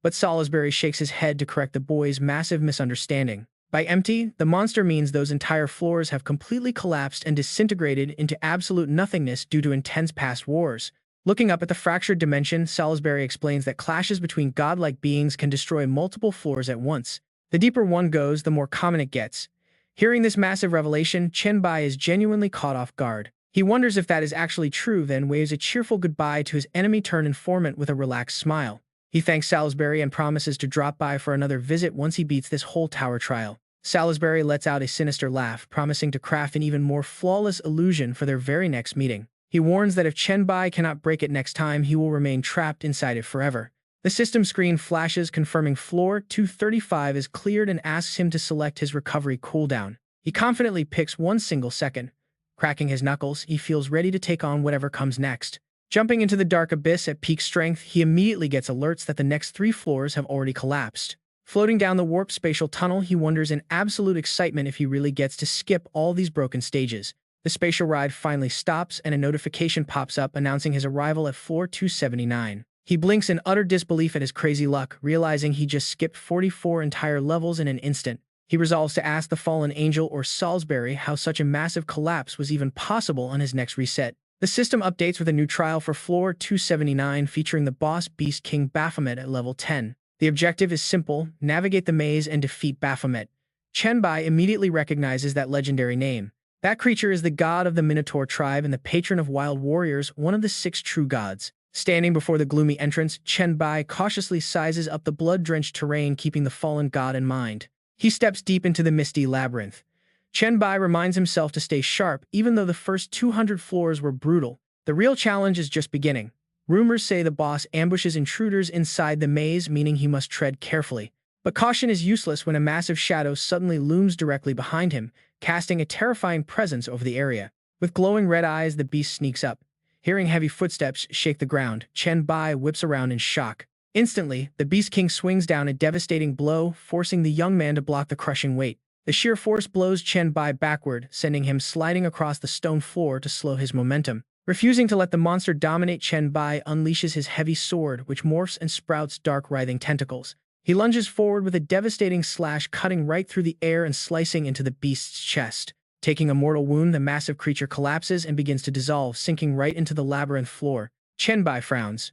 Speaker 1: But Salisbury shakes his head to correct the boy's massive misunderstanding. By empty, the monster means those entire floors have completely collapsed and disintegrated into absolute nothingness due to intense past wars. Looking up at the fractured dimension, Salisbury explains that clashes between godlike beings can destroy multiple floors at once. The deeper one goes, the more common it gets. Hearing this massive revelation, Chen Bai is genuinely caught off guard. He wonders if that is actually true, then waves a cheerful goodbye to his enemy-turned-informant with a relaxed smile. He thanks Salisbury and promises to drop by for another visit once he beats this whole tower trial. Salisbury lets out a sinister laugh, promising to craft an even more flawless illusion for their very next meeting. He warns that if Chen Bai cannot break it next time, he will remain trapped inside it forever. The system screen flashes, confirming floor 235 is cleared, and asks him to select his recovery cooldown. He confidently picks 1 single second. Cracking his knuckles, he feels ready to take on whatever comes next. Jumping into the dark abyss at peak strength, he immediately gets alerts that the next 3 floors have already collapsed. Floating down the warped spatial tunnel, he wonders in absolute excitement if he really gets to skip all these broken stages. The spatial ride finally stops, and a notification pops up announcing his arrival at floor 279. He blinks in utter disbelief at his crazy luck, realizing he just skipped 44 entire levels in an instant. He resolves to ask the fallen angel or Salisbury how such a massive collapse was even possible on his next reset. The system updates with a new trial for floor 279 featuring the boss Beast King Baphomet at level 10. The objective is simple: navigate the maze and defeat Baphomet. Chen Bai immediately recognizes that legendary name. That creature is the god of the Minotaur tribe and the patron of wild warriors, one of the 6 true gods. Standing before the gloomy entrance, Chen Bai cautiously sizes up the blood-drenched terrain, keeping the fallen god in mind. He steps deep into the misty labyrinth. Chen Bai reminds himself to stay sharp, even though the first 200 floors were brutal. The real challenge is just beginning. Rumors say the boss ambushes intruders inside the maze, meaning he must tread carefully. But caution is useless when a massive shadow suddenly looms directly behind him, casting a terrifying presence over the area. With glowing red eyes, the beast sneaks up. Hearing heavy footsteps shake the ground, Chen Bai whips around in shock. Instantly, the Beast King swings down a devastating blow, forcing the young man to block the crushing weight. The sheer force blows Chen Bai backward, sending him sliding across the stone floor to slow his momentum. Refusing to let the monster dominate, Chen Bai unleashes his heavy sword, which morphs and sprouts dark, writhing tentacles. He lunges forward with a devastating slash, cutting right through the air and slicing into the beast's chest. Taking a mortal wound, the massive creature collapses and begins to dissolve, sinking right into the labyrinth floor. Chen Bai frowns.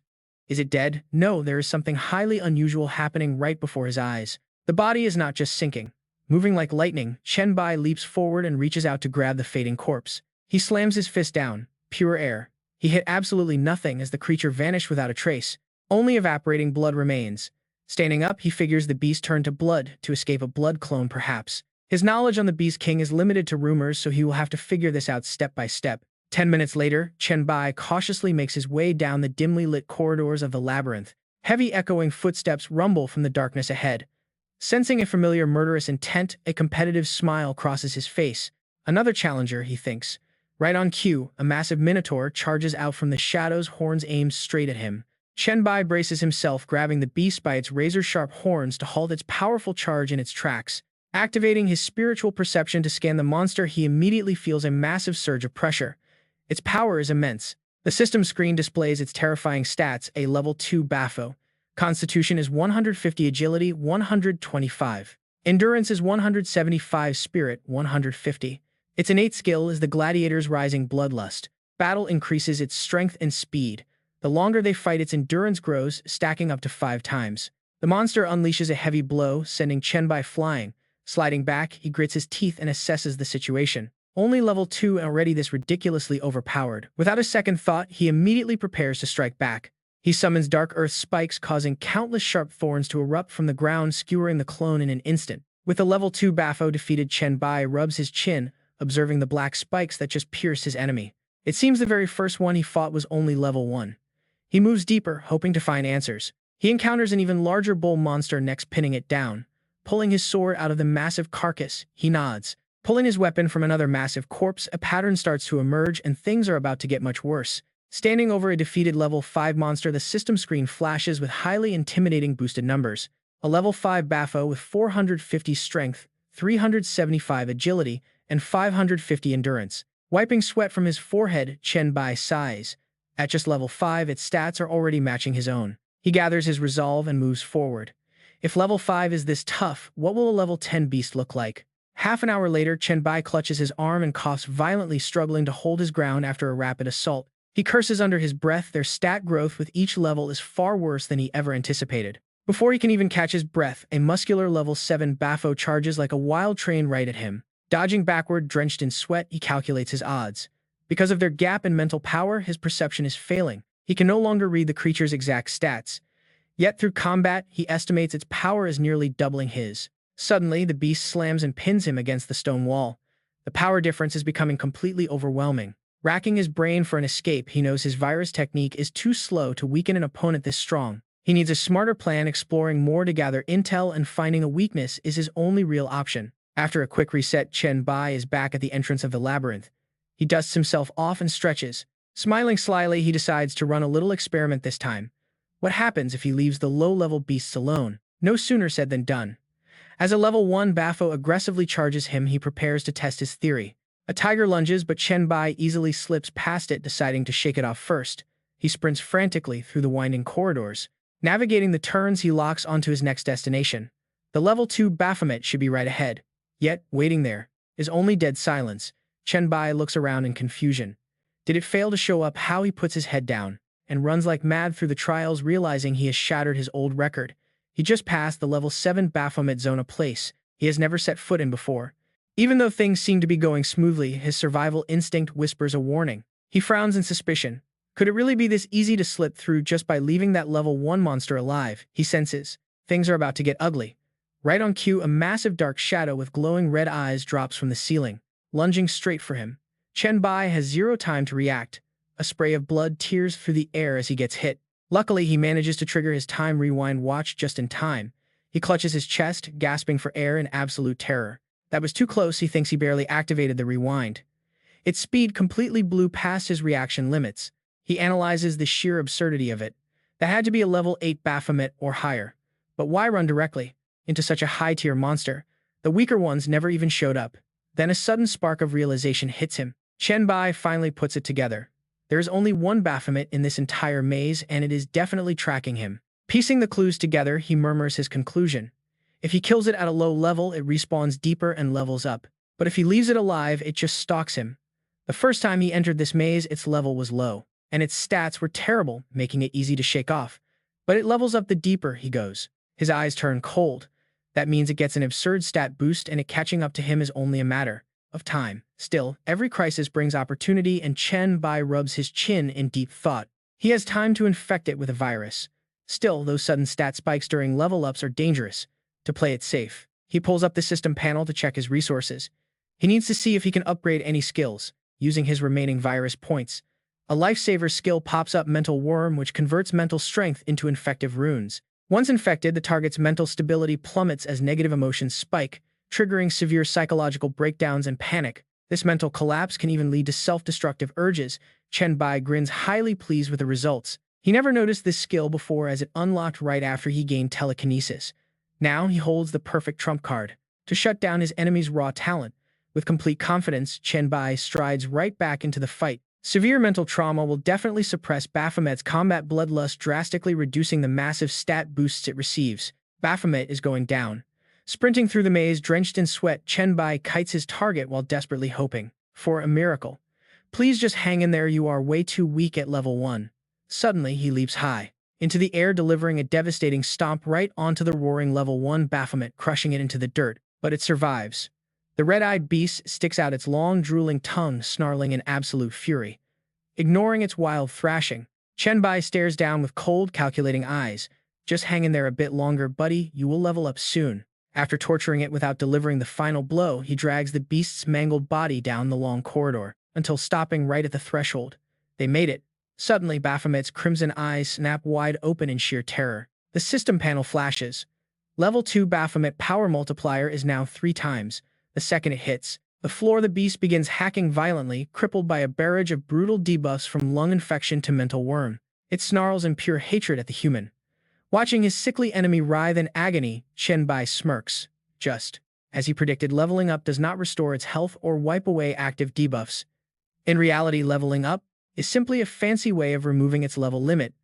Speaker 1: Is it dead? No, there is something highly unusual happening right before his eyes. The body is not just sinking. Moving like lightning, Chen Bai leaps forward and reaches out to grab the fading corpse. He slams his fist down. Pure air. He hit absolutely nothing as the creature vanished without a trace. Only evaporating blood remains. Standing up, he figures the beast turned to blood to escape a blood clone, perhaps. His knowledge on the Beast King is limited to rumors, so he will have to figure this out step by step. 10 minutes later, Chen Bai cautiously makes his way down the dimly lit corridors of the labyrinth. Heavy echoing footsteps rumble from the darkness ahead. Sensing a familiar murderous intent, a competitive smile crosses his face. Another challenger, he thinks. Right on cue, a massive minotaur charges out from the shadows, horns aimed straight at him. Chen Bai braces himself, grabbing the beast by its razor-sharp horns to halt its powerful charge in its tracks. Activating his spiritual perception to scan the monster, he immediately feels a massive surge of pressure. Its power is immense. The system screen displays its terrifying stats: a level 2 Bapho. Constitution is 150, agility 125. Endurance is 175, spirit 150. Its innate skill is the gladiator's rising bloodlust. Battle increases its strength and speed. The longer they fight, its endurance grows, stacking up to 5 times. The monster unleashes a heavy blow, sending Chen Bai flying. Sliding back, he grits his teeth and assesses the situation. Only level 2 and already this ridiculously overpowered. Without a second thought, he immediately prepares to strike back. He summons dark earth spikes, causing countless sharp thorns to erupt from the ground, skewering the clone in an instant. With the level 2 Bapho defeated, Chen Bai rubs his chin, observing the black spikes that just pierced his enemy. It seems the very first one he fought was only level 1. He moves deeper, hoping to find answers. He encounters an even larger bull monster next, pinning it down. pulling his sword out of the massive carcass. He nods. Pulling his weapon from another massive corpse, a pattern starts to emerge and things are about to get much worse. Standing over a defeated level 5 monster, the system screen flashes with highly intimidating boosted numbers. A level 5 Bafo with 450 strength, 375 agility, and 550 endurance. Wiping sweat from his forehead, Chen Bai sighs. At just level 5, its stats are already matching his own. He gathers his resolve and moves forward. If level 5 is this tough, what will a level 10 beast look like? Half an hour later, Chen Bai clutches his arm and coughs violently, struggling to hold his ground after a rapid assault. He curses under his breath. Their stat growth with each level is far worse than he ever anticipated. Before he can even catch his breath, a muscular level 7 Bafo charges like a wild train right at him. Dodging backward, drenched in sweat, he calculates his odds. Because of their gap in mental power, his perception is failing. He can no longer read the creature's exact stats. Yet through combat, he estimates its power is nearly doubling his. Suddenly, the beast slams and pins him against the stone wall. The power difference is becoming completely overwhelming. Racking his brain for an escape, he knows his virus technique is too slow to weaken an opponent this strong. He needs a smarter plan. Exploring more to gather intel and finding a weakness is his only real option. After a quick reset, Chen Bai is back at the entrance of the labyrinth. He dusts himself off and stretches. Smiling slyly, he decides to run a little experiment this time. What happens if he leaves the low-level beasts alone? No sooner said than done. As a level 1 Bafo aggressively charges him, he prepares to test his theory. A tiger lunges, but Chen Bai easily slips past it, deciding to shake it off first. He sprints frantically through the winding corridors. Navigating the turns, he locks onto his next destination. The level 2 Baphomet should be right ahead. Yet, waiting there, is only dead silence. Chen Bai looks around in confusion. Did it fail to show up? How? He puts his head down and runs like mad through the trials, realizing he has shattered his old record. He just passed the level 7 Baphomet zone, a place he has never set foot in before. Even though things seem to be going smoothly, his survival instinct whispers a warning. He frowns in suspicion. Could it really be this easy to slip through just by leaving that level 1 monster alive? He senses things are about to get ugly. Right on cue, a massive dark shadow with glowing red eyes drops from the ceiling, lunging straight for him. Chen Bai has zero time to react. A spray of blood tears through the air as he gets hit. Luckily, he manages to trigger his time rewind watch just in time. He clutches his chest, gasping for air in absolute terror. That was too close. He thinks he barely activated the rewind. Its speed completely blew past his reaction limits. He analyzes the sheer absurdity of it. That had to be a level 8 Baphomet or higher. But why run directly into such a high-tier monster? The weaker ones never even showed up. Then a sudden spark of realization hits him. Chen Bai finally puts it together. There is only one Baphomet in this entire maze, and it is definitely tracking him. Piecing the clues together, he murmurs his conclusion. If he kills it at a low level, it respawns deeper and levels up. But if he leaves it alive, it just stalks him. The first time he entered this maze, its level was low, and its stats were terrible, making it easy to shake off. But it levels up the deeper he goes. His eyes turn cold. That means it gets an absurd stat boost, and it catching up to him is only a matter of time. Still, every crisis brings opportunity, and Chen Bai rubs his chin in deep thought. He has time to infect it with a virus. Still, those sudden stat spikes during level ups are dangerous. To play it safe, he pulls up the system panel to check his resources. He needs to see if he can upgrade any skills, using his remaining virus points. A lifesaver skill pops up, Mental Worm, which converts mental strength into infective runes. Once infected, the target's mental stability plummets as negative emotions spike, triggering severe psychological breakdowns and panic. This mental collapse can even lead to self-destructive urges. Chen Bai grins, highly pleased with the results. He never noticed this skill before, as it unlocked right after he gained telekinesis. Now he holds the perfect trump card to shut down his enemy's raw talent. With complete confidence, Chen Bai strides right back into the fight. Severe mental trauma will definitely suppress Baphomet's combat bloodlust, drastically reducing the massive stat boosts it receives. Baphomet is going down. Sprinting through the maze, drenched in sweat, Chen Bai kites his target while desperately hoping for a miracle. Please just hang in there, you are way too weak at level 1. Suddenly, he leaps high into the air, delivering a devastating stomp right onto the roaring level 1 Baphomet, crushing it into the dirt. But it survives. The red-eyed beast sticks out its long, drooling tongue, snarling in absolute fury. Ignoring its wild thrashing, Chen Bai stares down with cold, calculating eyes. Just hang in there a bit longer, buddy, you will level up soon. After torturing it without delivering the final blow, he drags the beast's mangled body down the long corridor, until stopping right at the threshold. They made it. Suddenly, Baphomet's crimson eyes snap wide open in sheer terror. The system panel flashes. Level 2 Baphomet power multiplier is now 3 times. The second it hits, the floor of the beast begins hacking violently, crippled by a barrage of brutal debuffs from lung infection to mental worm. It snarls in pure hatred at the human. Watching his sickly enemy writhe in agony, Chen Bai smirks. Just as he predicted, leveling up does not restore its health or wipe away active debuffs. In reality, leveling up is simply a fancy way of removing its level limit.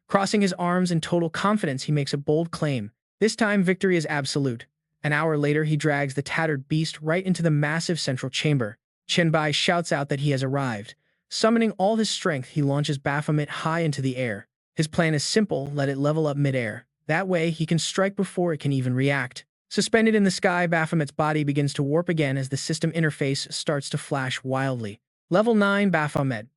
Speaker 1: Crossing his arms in total confidence, he makes a bold claim. This time, victory is absolute. An hour later, he drags the tattered beast right into the massive central chamber. Chen Bai shouts out that he has arrived. Summoning all his strength, he launches Baphomet high into the air. His plan is simple: let it level up midair. That way, he can strike before it can even react. Suspended in the sky, Baphomet's body begins to warp again as the system interface starts to flash wildly. Level 9 Baphomet.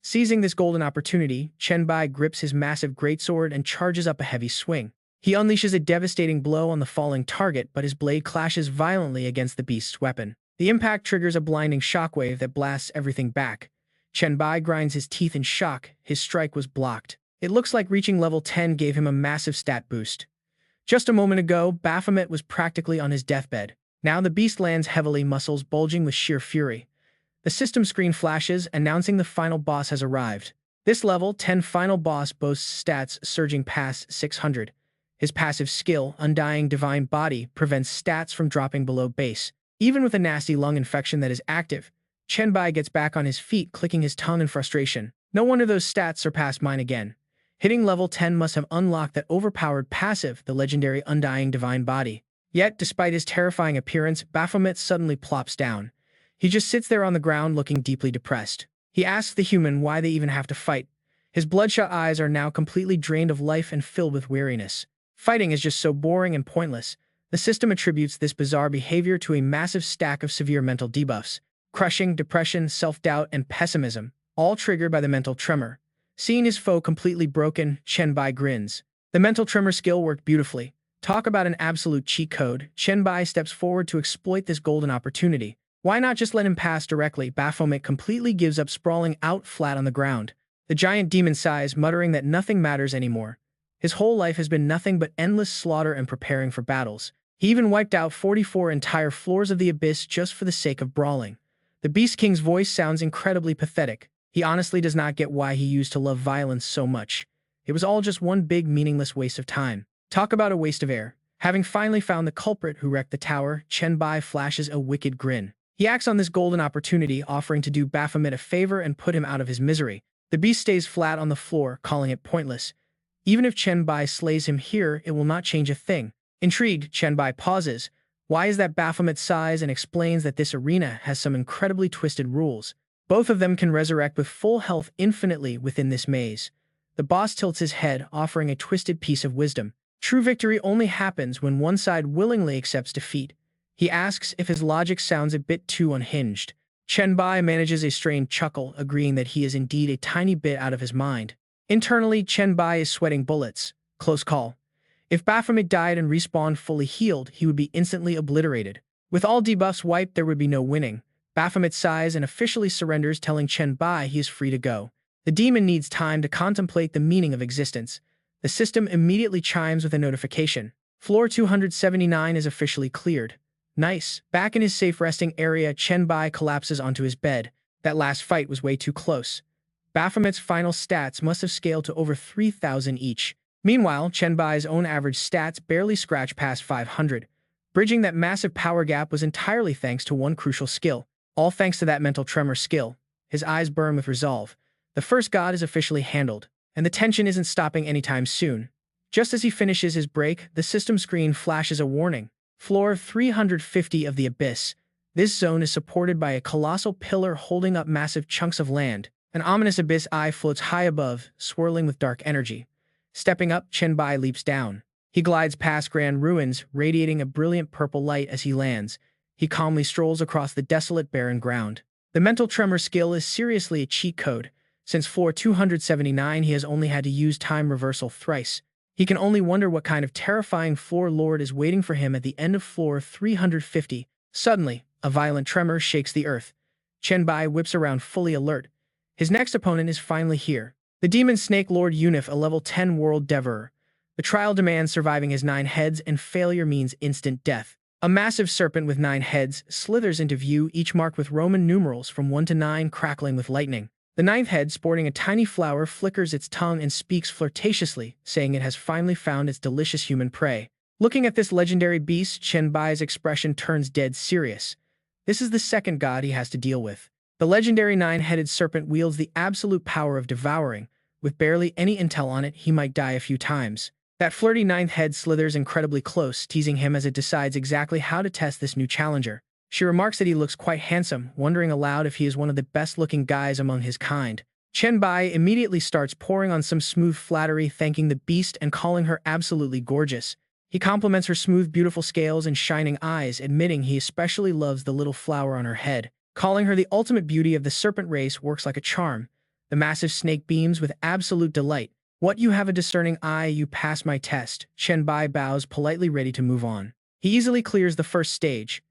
Speaker 1: Seizing this golden opportunity, Chen Bai grips his massive greatsword and charges up a heavy swing. He unleashes a devastating blow on the falling target, but his blade clashes violently against the beast's weapon. The impact triggers a blinding shockwave that blasts everything back. Chen Bai grinds his teeth in shock. His strike was blocked. It looks like reaching level 10 gave him a massive stat boost. Just a moment ago, Baphomet was practically on his deathbed. Now the beast lands heavily, muscles bulging with sheer fury. The system screen flashes, announcing the final boss has arrived. This level 10 final boss boasts stats surging past 600. His passive skill, Undying Divine Body, prevents stats from dropping below base. Even with a nasty lung infection that is active, Chen Bai gets back on his feet, clicking his tongue in frustration. No wonder those stats surpassed mine again. Hitting level 10 must have unlocked that overpowered passive, the legendary Undying Divine Body. Yet, despite his terrifying appearance, Baphomet suddenly plops down. He just sits there on the ground looking deeply depressed. He asks the human why they even have to fight. His bloodshot eyes are now completely drained of life and filled with weariness. Fighting is just so boring and pointless. The system attributes this bizarre behavior to a massive stack of severe mental debuffs. Crushing, depression, self-doubt, and pessimism, all triggered by the mental tremor. Seeing his foe completely broken, Chen Bai grins. The mental tremor skill worked beautifully. Talk about an absolute cheat code. Chen Bai steps forward to exploit this golden opportunity. Why not just let him pass directly? Baphomet completely gives up, sprawling out flat on the ground. The giant demon sighs, muttering that nothing matters anymore. His whole life has been nothing but endless slaughter and preparing for battles. He even wiped out 44 entire floors of the abyss just for the sake of brawling. The Beast King's voice sounds incredibly pathetic. He honestly does not get why he used to love violence so much. It was all just one big meaningless waste of time. Talk about a waste of air. Having finally found the culprit who wrecked the tower, Chen Bai flashes a wicked grin. He acts on this golden opportunity, offering to do Baphomet a favor and put him out of his misery. The beast stays flat on the floor, calling it pointless. Even if Chen Bai slays him here, it will not change a thing. Intrigued, Chen Bai pauses. Why is that? Baphomet sighs and explains that this arena has some incredibly twisted rules. Both of them can resurrect with full health infinitely within this maze. The boss tilts his head, offering a twisted piece of wisdom. True victory only happens when one side willingly accepts defeat. He asks if his logic sounds a bit too unhinged. Chen Bai manages a strained chuckle, agreeing that he is indeed a tiny bit out of his mind. Internally, Chen Bai is sweating bullets. Close call. If Baphomet died and respawned fully healed, he would be instantly obliterated. With all debuffs wiped, there would be no winning. Baphomet sighs and officially surrenders, telling Chen Bai he is free to go. The demon needs time to contemplate the meaning of existence. The system immediately chimes with a notification. Floor 279 is officially cleared. Nice. Back in his safe resting area, Chen Bai collapses onto his bed. That last fight was way too close. Baphomet's final stats must have scaled to over 3,000 each. Meanwhile, Chen Bai's own average stats barely scratch past 500. Bridging that massive power gap was entirely thanks to one crucial skill. All thanks to that mental tremor skill. His eyes burn with resolve. The first god is officially handled, and the tension isn't stopping anytime soon. Just as he finishes his break, the system screen flashes a warning. Floor 350 of the Abyss. This zone is supported by a colossal pillar holding up massive chunks of land. An ominous abyss eye floats high above, swirling with dark energy. Stepping up, Chen Bai leaps down. He glides past grand ruins, radiating a brilliant purple light as he lands. He calmly strolls across the desolate, barren ground. The mental tremor skill is seriously a cheat code. Since floor 279, he has only had to use time reversal thrice. He can only wonder what kind of terrifying floor lord is waiting for him at the end of floor 350. Suddenly, a violent tremor shakes the earth. Chen Bai whips around, fully alert. His next opponent is finally here. The demon snake lord Unif, a level 10 world devourer. The trial demands surviving his 9 heads, and failure means instant death. A massive serpent with 9 heads slithers into view, each marked with Roman numerals from 1 to 9, crackling with lightning. The 9th head, sporting a tiny flower, flickers its tongue and speaks flirtatiously, saying it has finally found its delicious human prey. Looking at this legendary beast, Chen Bai's expression turns dead serious. This is the second god he has to deal with. The legendary 9-headed serpent wields the absolute power of devouring. With barely any intel on it, he might die a few times. That flirty 9th head slithers incredibly close, teasing him as it decides exactly how to test this new challenger. She remarks that he looks quite handsome, wondering aloud if he is one of the best-looking guys among his kind. Chen Bai immediately starts pouring on some smooth flattery, thanking the beast and calling her absolutely gorgeous. He compliments her smooth, beautiful scales and shining eyes, admitting he especially loves the little flower on her head. Calling her the ultimate beauty of the serpent race works like a charm. The massive snake beams with absolute delight. "What, you have a discerning eye, you pass my test." Chen Bai bows politely, ready to move on. He easily clears the first stage.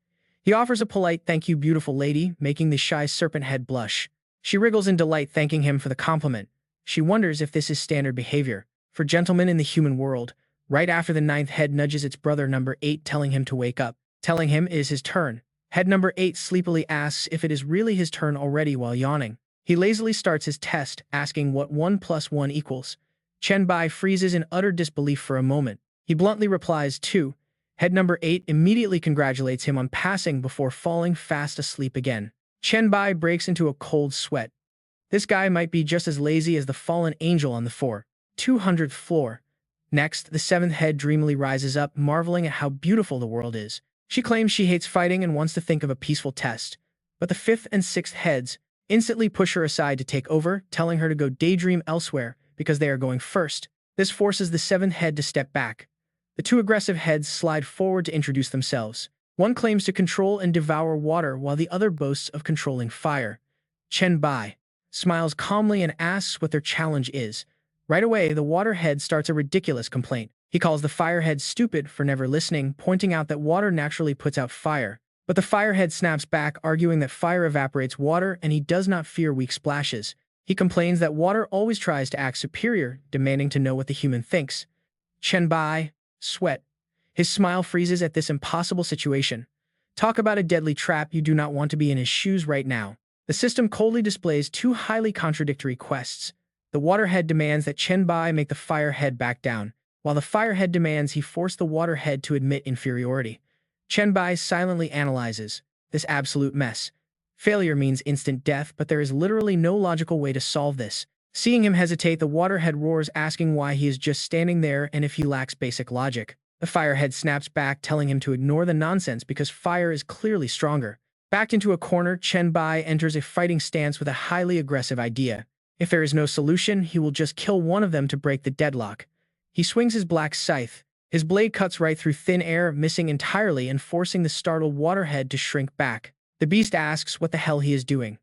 Speaker 1: He offers a polite "thank you, beautiful lady," making the shy serpent head blush. She wriggles in delight, thanking him for the compliment. She wonders if this is standard behavior for gentlemen in the human world. Right after, the 9th head nudges its brother number 8, telling him to wake up, telling him it is his turn. Head number 8 sleepily asks if it is really his turn already while yawning. He lazily starts his test, asking what 1 plus 1 equals. Chen Bai freezes in utter disbelief for a moment. He bluntly replies 2. Head number 8 immediately congratulates him on passing before falling fast asleep again. Chen Bai breaks into a cold sweat. This guy might be just as lazy as the fallen angel on the 200th floor. Next, the 7th head dreamily rises up, marveling at how beautiful the world is. She claims she hates fighting and wants to think of a peaceful test. But the 5th and 6th heads instantly push her aside to take over, telling her to go daydream elsewhere because they are going first. This forces the 7th head to step back. The 2 aggressive heads slide forward to introduce themselves. One claims to control and devour water, while the other boasts of controlling fire. Chen Bai smiles calmly and asks what their challenge is. Right away, the water head starts a ridiculous complaint. He calls the fire head stupid for never listening, pointing out that water naturally puts out fire. But the fire head snaps back, arguing that fire evaporates water and he does not fear weak splashes. He complains that water always tries to act superior, demanding to know what the human thinks. Chen Bai sweat. His smile freezes at this impossible situation. Talk about a deadly trap, you do not want to be in his shoes right now. The system coldly displays 2 highly contradictory quests. The waterhead demands that Chen Bai make the firehead back down, while the firehead demands he force the waterhead to admit inferiority. Chen Bai silently analyzes this absolute mess. Failure means instant death, but there is literally no logical way to solve this. Seeing him hesitate, the waterhead roars, asking why he is just standing there and if he lacks basic logic. The firehead snaps back, telling him to ignore the nonsense because fire is clearly stronger. Backed into a corner, Chen Bai enters a fighting stance with a highly aggressive idea. If there is no solution, he will just kill one of them to break the deadlock. He swings his black scythe. His blade cuts right through thin air, missing entirely and forcing the startled waterhead to shrink back. The beast asks what the hell he is doing.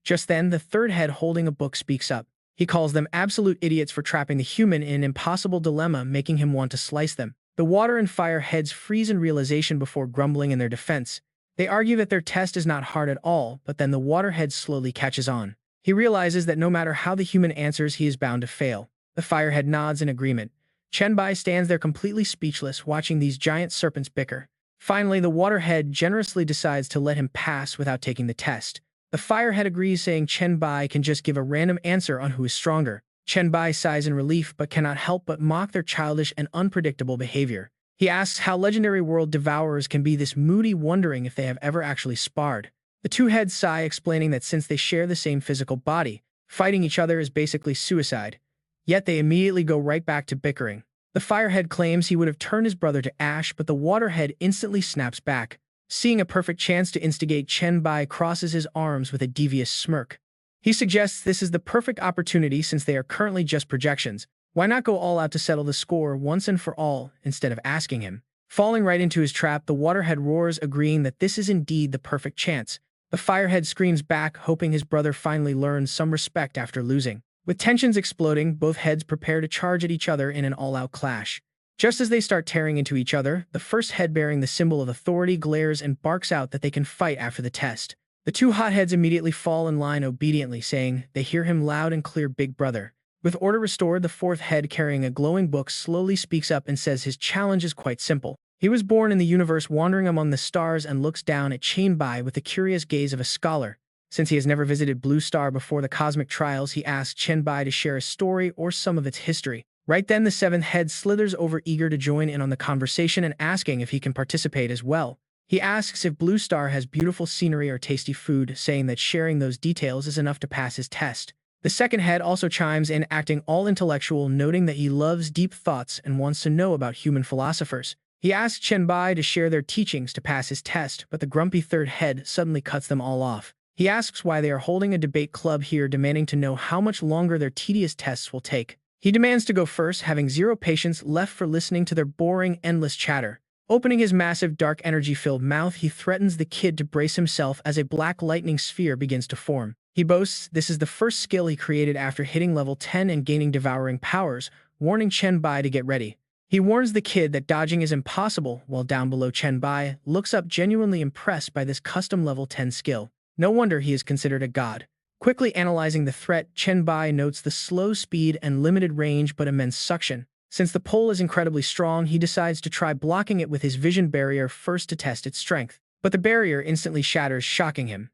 Speaker 1: Just then, the 3rd head holding a book speaks up. He calls them absolute idiots for trapping the human in an impossible dilemma, making him want to slice them. The water and fire heads freeze in realization before grumbling in their defense. They argue that their test is not hard at all, but then the waterhead slowly catches on. He realizes that no matter how the human answers, he is bound to fail. The firehead nods in agreement. Chen Bai stands there completely speechless, watching these giant serpents bicker. Finally, the waterhead generously decides to let him pass without taking the test. The firehead agrees, saying Chen Bai can just give a random answer on who is stronger. Chen Bai sighs in relief but cannot help but mock their childish and unpredictable behavior. He asks how legendary world devourers can be this moody, wondering if they have ever actually sparred. The 2 heads sigh, explaining that since they share the same physical body, fighting each other is basically suicide. Yet they immediately go right back to bickering. The firehead claims he would have turned his brother to ash, but the waterhead instantly snaps back. Seeing a perfect chance to instigate, Chen Bai crosses his arms with a devious smirk. He suggests this is the perfect opportunity since they are currently just projections. Why not go all out to settle the score once and for all, instead of asking him? Falling right into his trap, the waterhead roars, agreeing that this is indeed the perfect chance. The firehead screams back, hoping his brother finally learns some respect after losing. With tensions exploding, both heads prepare to charge at each other in an all-out clash. Just as they start tearing into each other, the 1st head bearing the symbol of authority glares and barks out that they can fight after the test. The 2 hotheads immediately fall in line obediently, saying they hear him loud and clear, "Big brother." With order restored, the fourth head carrying a glowing book slowly speaks up and says his challenge is quite simple. He was born in the universe wandering among the stars and looks down at Chen Bai with the curious gaze of a scholar. Since he has never visited Blue Star before the cosmic trials, he asks Chen Bai to share a story or some of its history. Right then, the seventh head slithers over, eager to join in on the conversation and asking if he can participate as well. He asks if Blue Star has beautiful scenery or tasty food, saying that sharing those details is enough to pass his test. The second head also chimes in, acting all intellectual, noting that he loves deep thoughts and wants to know about human philosophers. He asks Chen Bai to share their teachings to pass his test, but the grumpy third head suddenly cuts them all off. He asks why they are holding a debate club here, demanding to know how much longer their tedious tests will take. He demands to go first, having zero patience left for listening to their boring, endless chatter. Opening his massive, dark, energy-filled mouth, he threatens the kid to brace himself as a black lightning sphere begins to form. He boasts this is the first skill he created after hitting level 10 and gaining devouring powers, warning Chen Bai to get ready. He warns the kid that dodging is impossible, while down below Chen Bai looks up, genuinely impressed by this custom level 10 skill. No wonder he is considered a god. Quickly analyzing the threat, Chen Bai notes the slow speed and limited range but immense suction. Since the pole is incredibly strong, he decides to try blocking it with his vision barrier first to test its strength. But the barrier instantly shatters, shocking him.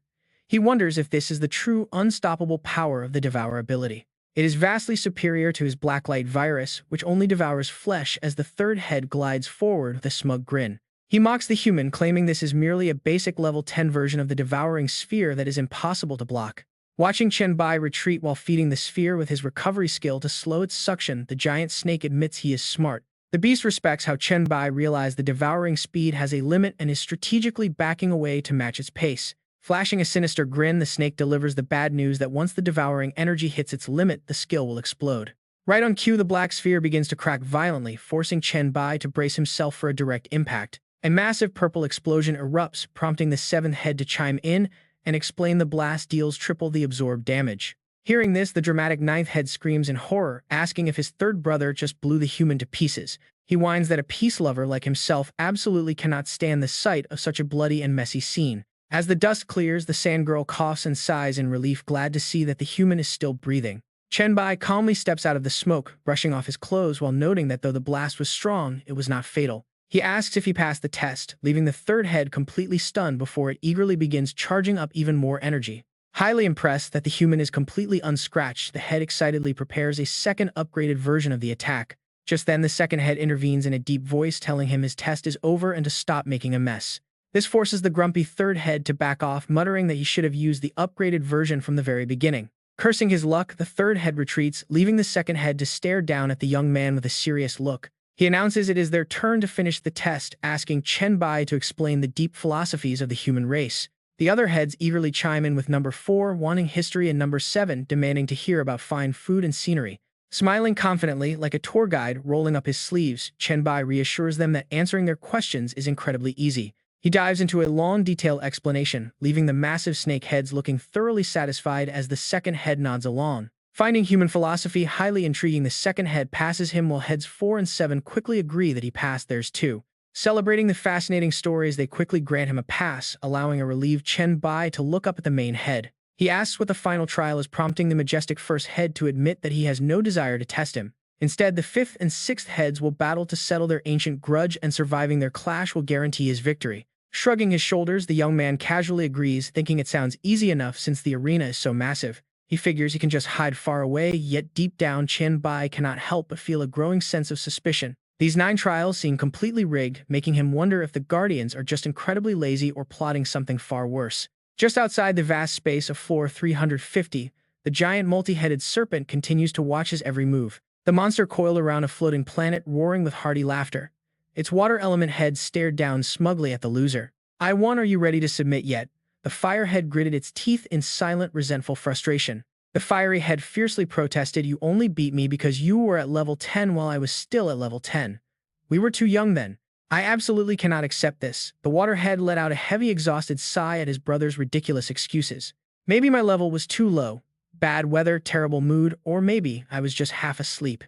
Speaker 1: He wonders if this is the true, unstoppable power of the Devour ability. It is vastly superior to his Blacklight virus, which only devours flesh, as the third head glides forward with a smug grin. He mocks the human, claiming this is merely a basic level 10 version of the devouring sphere that is impossible to block. Watching Chen Bai retreat while feeding the sphere with his recovery skill to slow its suction, the giant snake admits he is smart. The beast respects how Chen Bai realized the devouring speed has a limit and is strategically backing away to match its pace. Flashing a sinister grin, the snake delivers the bad news that once the devouring energy hits its limit, the skill will explode. Right on cue, the black sphere begins to crack violently, forcing Chen Bai to brace himself for a direct impact. A massive purple explosion erupts, prompting the seventh head to chime in and explain the blast deals triple the absorbed damage. Hearing this, the dramatic ninth head screams in horror, asking if his third brother just blew the human to pieces. He whines that a peace lover like himself absolutely cannot stand the sight of such a bloody and messy scene. As the dust clears, the sand girl coughs and sighs in relief, glad to see that the human is still breathing. Chen Bai calmly steps out of the smoke, brushing off his clothes while noting that though the blast was strong, it was not fatal. He asks if he passed the test, leaving the third head completely stunned before it eagerly begins charging up even more energy. Highly impressed that the human is completely unscratched, the head excitedly prepares a second upgraded version of the attack. Just then, the second head intervenes in a deep voice, telling him his test is over and to stop making a mess. This forces the grumpy third head to back off, muttering that he should have used the upgraded version from the very beginning. Cursing his luck, the third head retreats, leaving the second head to stare down at the young man with a serious look. He announces it is their turn to finish the test, asking Chen Bai to explain the deep philosophies of the human race. The other heads eagerly chime in, with number 4 wanting history and number 7 demanding to hear about fine food and scenery. Smiling confidently, like a tour guide rolling up his sleeves, Chen Bai reassures them that answering their questions is incredibly easy. He dives into a long, detailed explanation, leaving the massive snake heads looking thoroughly satisfied as the second head nods along. Finding human philosophy highly intriguing, the second head passes him, while heads 4 and 7 quickly agree that he passed theirs too. Celebrating the fascinating stories, they quickly grant him a pass, allowing a relieved Chen Bai to look up at the main head. He asks what the final trial is, prompting the majestic first head to admit that he has no desire to test him. Instead, the 5th and 6th heads will battle to settle their ancient grudge, and surviving their clash will guarantee his victory. Shrugging his shoulders, the young man casually agrees, thinking it sounds easy enough since the arena is so massive. He figures he can just hide far away, yet deep down Chen Bai cannot help but feel a growing sense of suspicion. These 9 trials seem completely rigged, making him wonder if the Guardians are just incredibly lazy or plotting something far worse. Just outside the vast space of floor 350, the giant multi-headed serpent continues to watch his every move. The monster coiled around a floating planet, roaring with hearty laughter. Its water element head stared down smugly at the loser. "I won, are you ready to submit yet?" The firehead gritted its teeth in silent, resentful frustration. The fiery head fiercely protested, "You only beat me because you were at level 10 while I was still at level 10. We were too young then. I absolutely cannot accept this." The waterhead let out a heavy, exhausted sigh at his brother's ridiculous excuses. "Maybe my level was too low. Bad weather, terrible mood, or maybe I was just half asleep.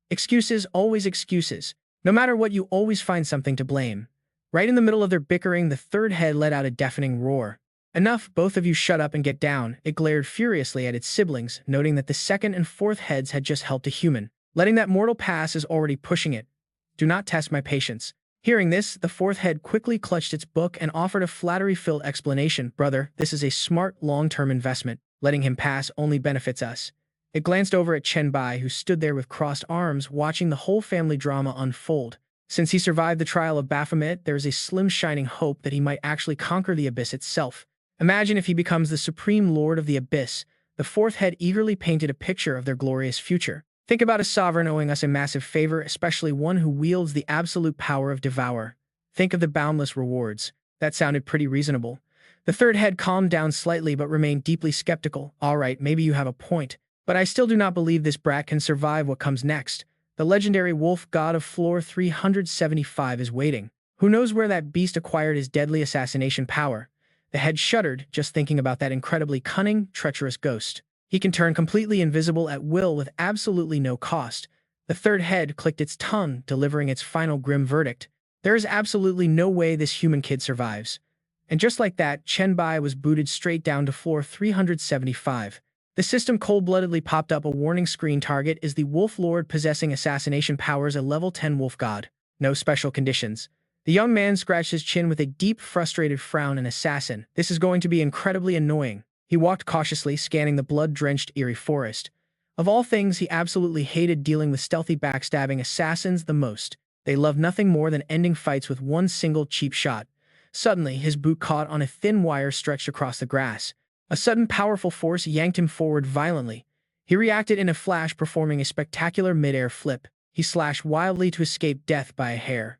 Speaker 1: Excuses, always excuses. No matter what, you always find something to blame." Right in the middle of their bickering, the third head let out a deafening roar. Enough, both of you shut up and get down. It glared furiously at its siblings, noting that the second and fourth heads had just helped a human. Letting that mortal pass is already pushing it. Do not test my patience. Hearing this, the fourth head quickly clutched its book and offered a flattery-filled explanation. Brother, this is a smart, long-term investment. Letting him pass only benefits us. It glanced over at Chen Bai, who stood there with crossed arms, watching the whole family drama unfold. Since he survived the trial of Baphomet, there is a slim shining hope that he might actually conquer the Abyss itself. Imagine if he becomes the supreme lord of the Abyss. The fourth head eagerly painted a picture of their glorious future. Think about a sovereign owing us a massive favor, especially one who wields the absolute power of Devour. Think of the boundless rewards. That sounded pretty reasonable. The third head calmed down slightly but remained deeply skeptical. All right, maybe you have a point. But I still do not believe this brat can survive what comes next. The legendary wolf god of floor 375 is waiting. Who knows where that beast acquired his deadly assassination power? The head shuddered just thinking about that incredibly cunning, treacherous ghost. He can turn completely invisible at will with absolutely no cost. The third head clicked its tongue, delivering its final grim verdict. There is absolutely no way this human kid survives. And just like that, Chen Bai was booted straight down to floor 375. The system cold-bloodedly popped up a warning screen. Target is the Wolf Lord possessing assassination powers, a level 10 wolf god. No special conditions. The young man scratched his chin with a deep, frustrated frown. An assassin. This is going to be incredibly annoying. He walked cautiously, scanning the blood-drenched, eerie forest. Of all things, he absolutely hated dealing with stealthy, backstabbing assassins the most. They loved nothing more than ending fights with one single cheap shot. Suddenly, his boot caught on a thin wire stretched across the grass. A sudden, powerful force yanked him forward violently. He reacted in a flash, performing a spectacular mid-air flip. He slashed wildly to escape death by a hair.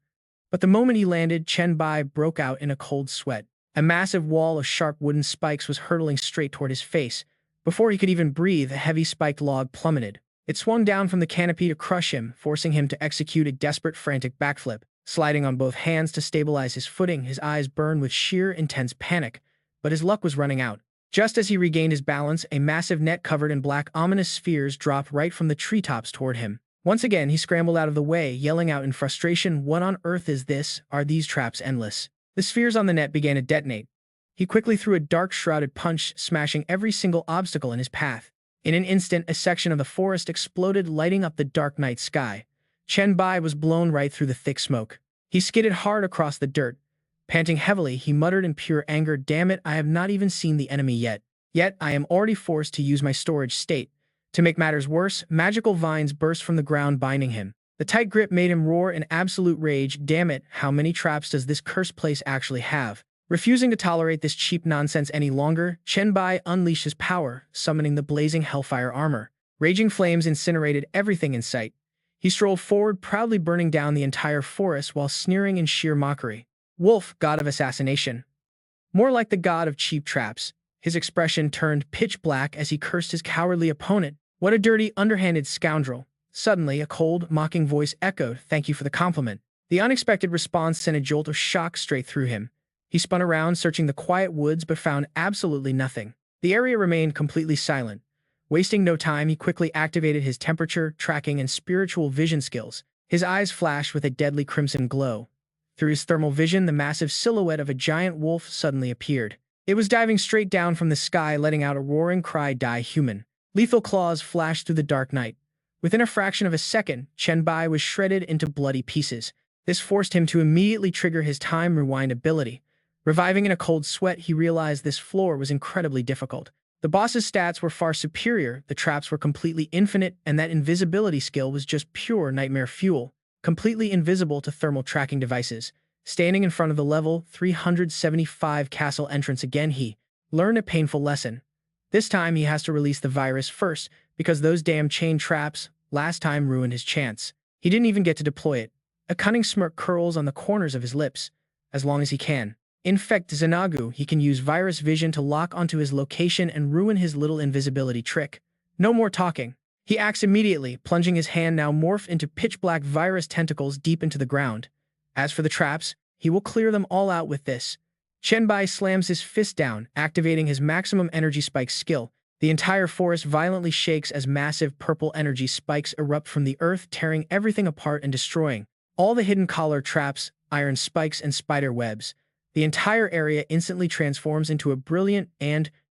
Speaker 1: But the moment he landed, Chen Bai broke out in a cold sweat. A massive wall of sharp wooden spikes was hurtling straight toward his face. Before he could even breathe, a heavy spiked log plummeted. It swung down from the canopy to crush him, forcing him to execute a desperate, frantic backflip. Sliding on both hands to stabilize his footing, his eyes burned with sheer, intense panic. But his luck was running out. Just as he regained his balance, a massive net covered in black, ominous spheres dropped right from the treetops toward him. Once again, he scrambled out of the way, yelling out in frustration, "What on earth is this? Are these traps endless?" The spheres on the net began to detonate. He quickly threw a dark, shrouded punch, smashing every single obstacle in his path. In an instant, a section of the forest exploded, lighting up the dark night sky. Chen Bai was blown right through the thick smoke. He skidded hard across the dirt. Panting heavily, he muttered in pure anger, "Damn it, I have not even seen the enemy yet. Yet, I am already forced to use my storage state." To make matters worse, magical vines burst from the ground, binding him. The tight grip made him roar in absolute rage. "Damn it, how many traps does this cursed place actually have?" Refusing to tolerate this cheap nonsense any longer, Chen Bai unleashed his power, summoning the blazing hellfire armor. Raging flames incinerated everything in sight. He strolled forward, proudly burning down the entire forest while sneering in sheer mockery. Wolf, god of assassination. More like the god of cheap traps. His expression turned pitch black as he cursed his cowardly opponent. What a dirty, underhanded scoundrel. Suddenly, a cold, mocking voice echoed, "Thank you for the compliment." The unexpected response sent a jolt of shock straight through him. He spun around, searching the quiet woods, but found absolutely nothing. The area remained completely silent. Wasting no time, he quickly activated his temperature, tracking, and spiritual vision skills. His eyes flashed with a deadly crimson glow. Through his thermal vision, the massive silhouette of a giant wolf suddenly appeared. It was diving straight down from the sky, letting out a roaring cry, "Die, human." Lethal claws flashed through the dark night. Within a fraction of a second, Chen Bai was shredded into bloody pieces. This forced him to immediately trigger his time rewind ability. Reviving in a cold sweat, he realized this floor was incredibly difficult. The boss's stats were far superior, the traps were completely infinite, and that invisibility skill was just pure nightmare fuel, completely invisible to thermal tracking devices. Standing in front of the level 375 castle entrance again, he learned a painful lesson. This time, he has to release the virus first, because those damn chain traps last time ruined his chance. He didn't even get to deploy it. A cunning smirk curls on the corners of his lips. As long as he can infect Xanagu, he can use virus vision to lock onto his location and ruin his little invisibility trick. No more talking. He acts immediately, plunging his hand now morph into pitch-black virus tentacles deep into the ground. As for the traps, he will clear them all out with this. Chen Bai slams his fist down, activating his maximum energy spike skill. The entire forest violently shakes as massive purple energy spikes erupt from the earth, tearing everything apart and destroying all the hidden collar traps, iron spikes, and spider webs. The entire area instantly transforms into a brilliant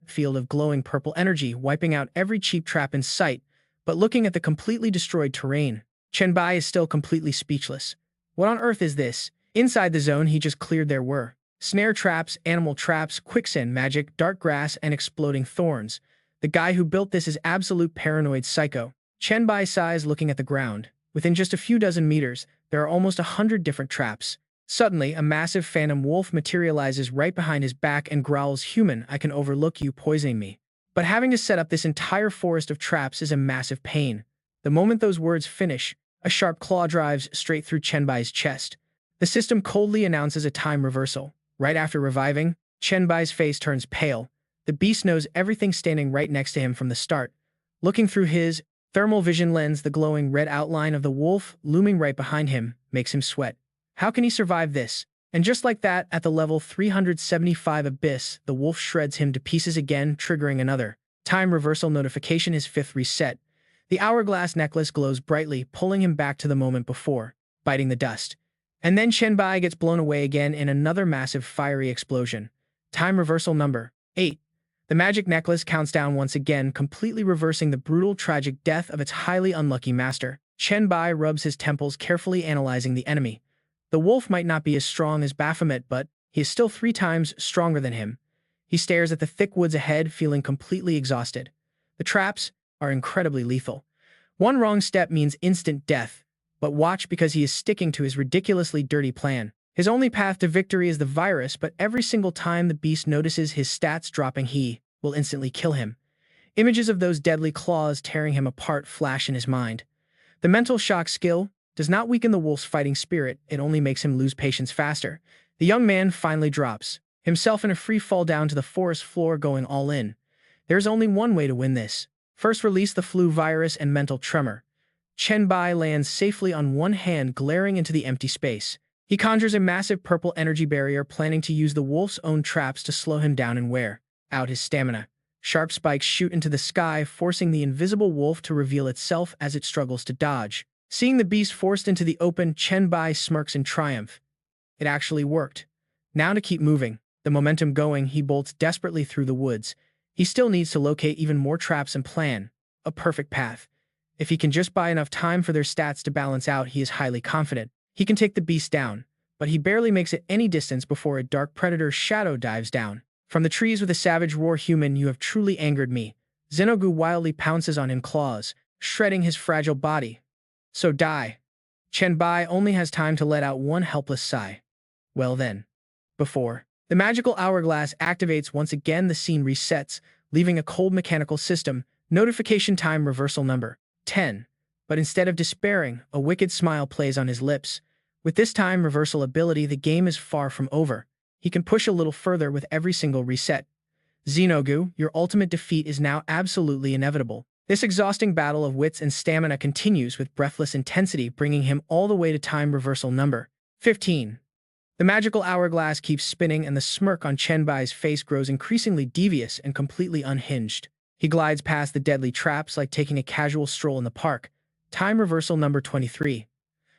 Speaker 1: field of glowing purple energy, wiping out every cheap trap in sight. But looking at the completely destroyed terrain, Chen Bai is still completely speechless. What on earth is this? Inside the zone he just cleared there were snare traps, animal traps, quicksand magic, dark grass, and exploding thorns. The guy who built this is absolute paranoid psycho. Chen Bai sighs looking at the ground. Within just a few dozen meters, there are almost 100 different traps. Suddenly, a massive phantom wolf materializes right behind his back and growls, "Human, I can overlook you poisoning me." But having to set up this entire forest of traps is a massive pain. The moment those words finish, a sharp claw drives straight through Chen Bai's chest. The system coldly announces a time reversal. Right after reviving, Chen Bai's face turns pale. The beast knows everything standing right next to him from the start. Looking through his thermal vision lens, the glowing red outline of the wolf looming right behind him makes him sweat. How can he survive this? And just like that, at the level 375 abyss, the wolf shreds him to pieces again, triggering another time reversal notification, his fifth reset. The hourglass necklace glows brightly, pulling him back to the moment before, biting the dust. And then Chen Bai gets blown away again in another massive fiery explosion. Time reversal number 8. The magic necklace counts down once again, completely reversing the brutal, tragic death of its highly unlucky master. Chen Bai rubs his temples, carefully analyzing the enemy. The wolf might not be as strong as Baphomet, but he is still 3 times stronger than him. He stares at the thick woods ahead, feeling completely exhausted. The traps are incredibly lethal. One wrong step means instant death, but watch, because he is sticking to his ridiculously dirty plan. His only path to victory is the virus, but every single time the beast notices his stats dropping, he will instantly kill him. Images of those deadly claws tearing him apart flash in his mind. The mental shock skill does not weaken the wolf's fighting spirit, it only makes him lose patience faster. The young man finally drops himself in a free fall down to the forest floor, going all in. There's only one way to win this. First, release the flu virus and mental tremor. Chen Bai lands safely on one hand, glaring into the empty space. He conjures a massive purple energy barrier, planning to use the wolf's own traps to slow him down and wear out his stamina. Sharp spikes shoot into the sky, forcing the invisible wolf to reveal itself as it struggles to dodge. Seeing the beast forced into the open, Chen Bai smirks in triumph. It actually worked. Now to keep moving, the momentum going, he bolts desperately through the woods. He still needs to locate even more traps and plan a perfect path. If he can just buy enough time for their stats to balance out, he is highly confident he can take the beast down. But he barely makes it any distance before a dark predator's shadow dives down from the trees with a savage roar. "Human, you have truly angered me." Xenogu wildly pounces on him, claws shredding his fragile body. "So die." Chen Bai only has time to let out one helpless sigh. Well then. Before the magical hourglass activates once again, the scene resets, leaving a cold mechanical system. Notification time reversal number 10. But instead of despairing, a wicked smile plays on his lips. With this time reversal ability, the game is far from over. He can push a little further with every single reset. Xenogu, your ultimate defeat is now absolutely inevitable. This exhausting battle of wits and stamina continues with breathless intensity, bringing him all the way to time reversal number 15. The magical hourglass keeps spinning, and the smirk on Chen Bai's face grows increasingly devious and completely unhinged. He glides past the deadly traps like taking a casual stroll in the park. Time reversal number 23.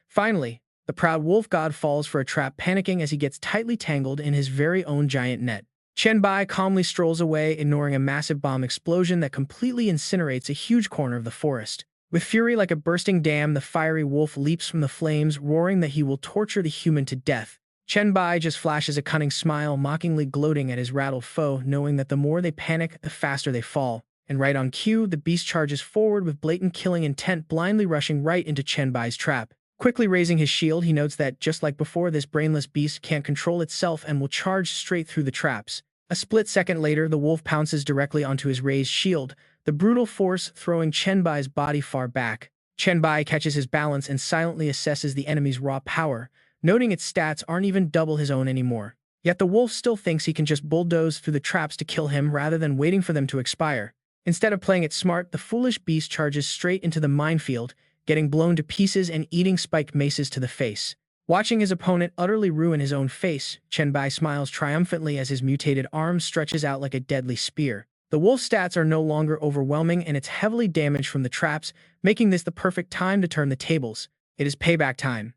Speaker 1: Finally, the proud wolf god falls for a trap, panicking as he gets tightly tangled in his very own giant net. Chen Bai calmly strolls away, ignoring a massive bomb explosion that completely incinerates a huge corner of the forest. With fury like a bursting dam, the fiery wolf leaps from the flames, roaring that he will torture the human to death. Chen Bai just flashes a cunning smile, mockingly gloating at his rattled foe, knowing that the more they panic, the faster they fall. And right on cue, the beast charges forward with blatant killing intent, blindly rushing right into Chen Bai's trap. Quickly raising his shield, he notes that, just like before, this brainless beast can't control itself and will charge straight through the traps. A split second later, the wolf pounces directly onto his raised shield, the brutal force throwing Chen Bai's body far back. Chen Bai catches his balance and silently assesses the enemy's raw power, noting its stats aren't even double his own anymore. Yet the wolf still thinks he can just bulldoze through the traps to kill him rather than waiting for them to expire. Instead of playing it smart, the foolish beast charges straight into the minefield, getting blown to pieces and eating spiked maces to the face. Watching his opponent utterly ruin his own face, Chen Bai smiles triumphantly as his mutated arm stretches out like a deadly spear. The wolf's stats are no longer overwhelming, and it's heavily damaged from the traps, making this the perfect time to turn the tables. It is payback time.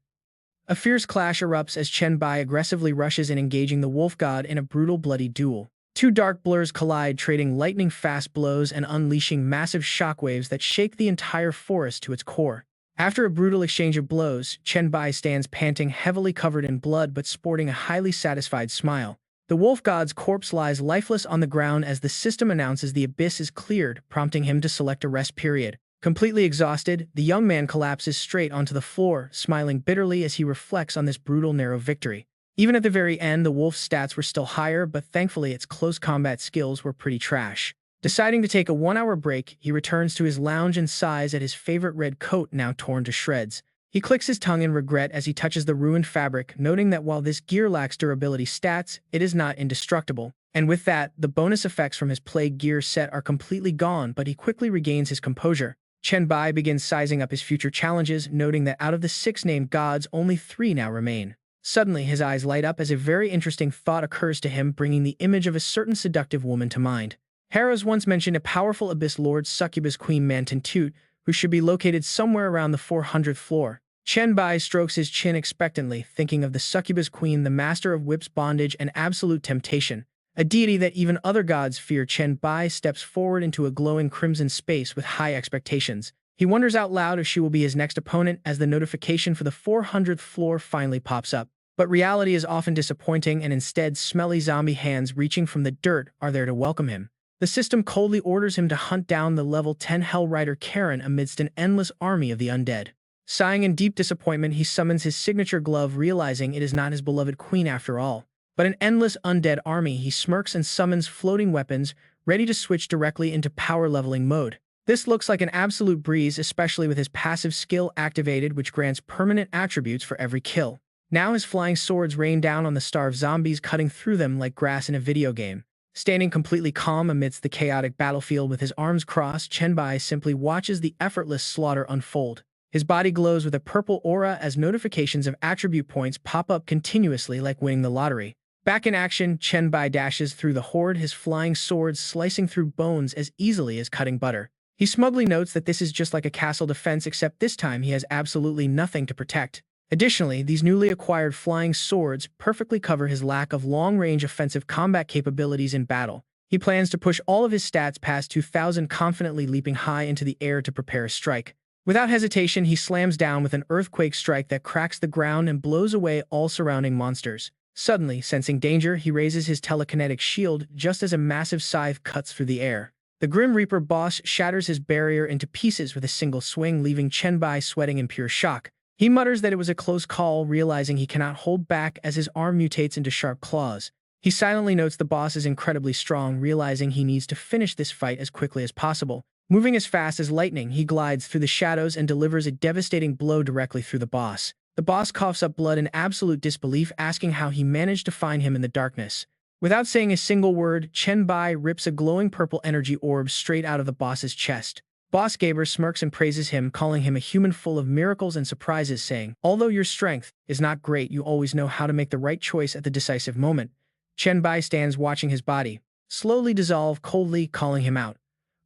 Speaker 1: A fierce clash erupts as Chen Bai aggressively rushes in, engaging the wolf god in a brutal, bloody duel. Two dark blurs collide, trading lightning-fast blows and unleashing massive shockwaves that shake the entire forest to its core. After a brutal exchange of blows, Chen Bai stands panting, heavily covered in blood but sporting a highly satisfied smile. The wolf god's corpse lies lifeless on the ground as the system announces the abyss is cleared, prompting him to select a rest period. Completely exhausted, the young man collapses straight onto the floor, smiling bitterly as he reflects on this brutal, narrow victory. Even at the very end, the wolf's stats were still higher, but thankfully its close combat skills were pretty trash. Deciding to take a 1-hour break, he returns to his lounge and sighs at his favorite red coat now torn to shreds. He clicks his tongue in regret as he touches the ruined fabric, noting that while this gear lacks durability stats, it is not indestructible. And with that, the bonus effects from his plague gear set are completely gone, but he quickly regains his composure. Chen Bai begins sizing up his future challenges, noting that out of the 6 named gods, only 3 now remain. Suddenly, his eyes light up as a very interesting thought occurs to him, bringing the image of a certain seductive woman to mind. Hera's once mentioned a powerful Abyss Lord succubus Queen Mantantute, who should be located somewhere around the 400th floor. Chen Bai strokes his chin expectantly, thinking of the succubus queen, the master of whips, bondage, and absolute temptation. A deity that even other gods fear. Chen Bai steps forward into a glowing crimson space with high expectations. He wonders out loud if she will be his next opponent as the notification for the 400th floor finally pops up. But reality is often disappointing, and instead smelly zombie hands reaching from the dirt are there to welcome him. The system coldly orders him to hunt down the level 10 Hell Rider Karen amidst an endless army of the undead. Sighing in deep disappointment, he summons his signature glove, realizing it is not his beloved queen after all, but an endless undead army. He smirks and summons floating weapons, ready to switch directly into power-leveling mode. This looks like an absolute breeze, especially with his passive skill activated, which grants permanent attributes for every kill. Now his flying swords rain down on the starved zombies, cutting through them like grass in a video game. Standing completely calm amidst the chaotic battlefield with his arms crossed, Chen Bai simply watches the effortless slaughter unfold. His body glows with a purple aura as notifications of attribute points pop up continuously, like winning the lottery. Back in action, Chen Bai dashes through the horde, his flying swords slicing through bones as easily as cutting butter. He smugly notes that this is just like a castle defense, except this time he has absolutely nothing to protect. Additionally, these newly acquired flying swords perfectly cover his lack of long-range offensive combat capabilities in battle. He plans to push all of his stats past 2,000, confidently leaping high into the air to prepare a strike. Without hesitation, he slams down with an earthquake strike that cracks the ground and blows away all surrounding monsters. Suddenly, sensing danger, he raises his telekinetic shield just as a massive scythe cuts through the air. The Grim Reaper boss shatters his barrier into pieces with a single swing, leaving Chen Bai sweating in pure shock. He mutters that it was a close call, realizing he cannot hold back as his arm mutates into sharp claws. He silently notes the boss is incredibly strong, realizing he needs to finish this fight as quickly as possible. Moving as fast as lightning, he glides through the shadows and delivers a devastating blow directly through the boss. The boss coughs up blood in absolute disbelief, asking how he managed to find him in the darkness. Without saying a single word, Chen Bai rips a glowing purple energy orb straight out of the boss's chest. Boss Gaber smirks and praises him, calling him a human full of miracles and surprises, saying, "Although your strength is not great, you always know how to make the right choice at the decisive moment." Chen Bai stands watching his body slowly dissolve, coldly calling him out.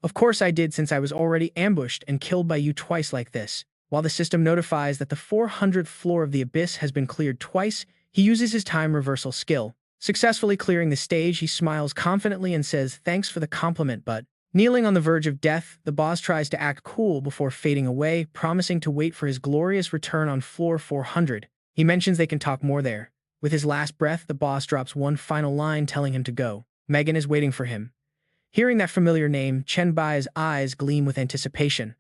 Speaker 1: "Of course I did, since I was already ambushed and killed by you twice like this." While the system notifies that the 400th floor of the abyss has been cleared twice, he uses his time reversal skill. Successfully clearing the stage, he smiles confidently and says, "Thanks for the compliment, but..." Kneeling on the verge of death, the boss tries to act cool before fading away, promising to wait for his glorious return on floor 400. He mentions they can talk more there. With his last breath, the boss drops one final line telling him to go. Megan is waiting for him. Hearing that familiar name, Chen Bai's eyes gleam with anticipation.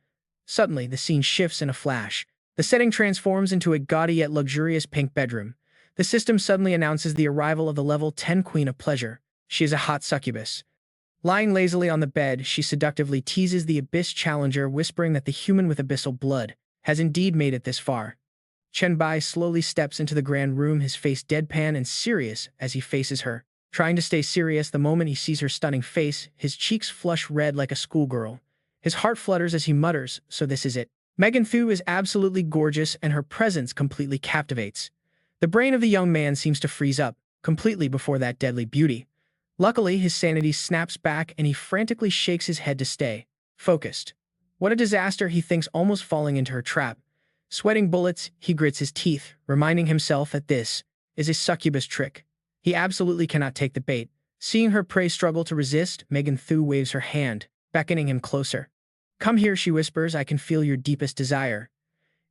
Speaker 1: Suddenly, the scene shifts in a flash. The setting transforms into a gaudy yet luxurious pink bedroom. The system suddenly announces the arrival of the level 10 Queen of Pleasure. She is a hot succubus. Lying lazily on the bed, she seductively teases the Abyss Challenger, whispering that the human with abyssal blood has indeed made it this far. Chen Bai slowly steps into the grand room, his face deadpan and serious as he faces her. Trying to stay serious the moment he sees her stunning face, his cheeks flush red like a schoolgirl. His heart flutters as he mutters, "So this is it." Megan Thu is absolutely gorgeous, and her presence completely captivates. The brain of the young man seems to freeze up completely before that deadly beauty. Luckily, his sanity snaps back and he frantically shakes his head to stay focused. What a disaster, he thinks, almost falling into her trap. Sweating bullets, he grits his teeth, reminding himself that this is a succubus trick. He absolutely cannot take the bait. Seeing her prey struggle to resist, Megan Thu waves her hand, beckoning him closer. "Come here," she whispers, "I can feel your deepest desire.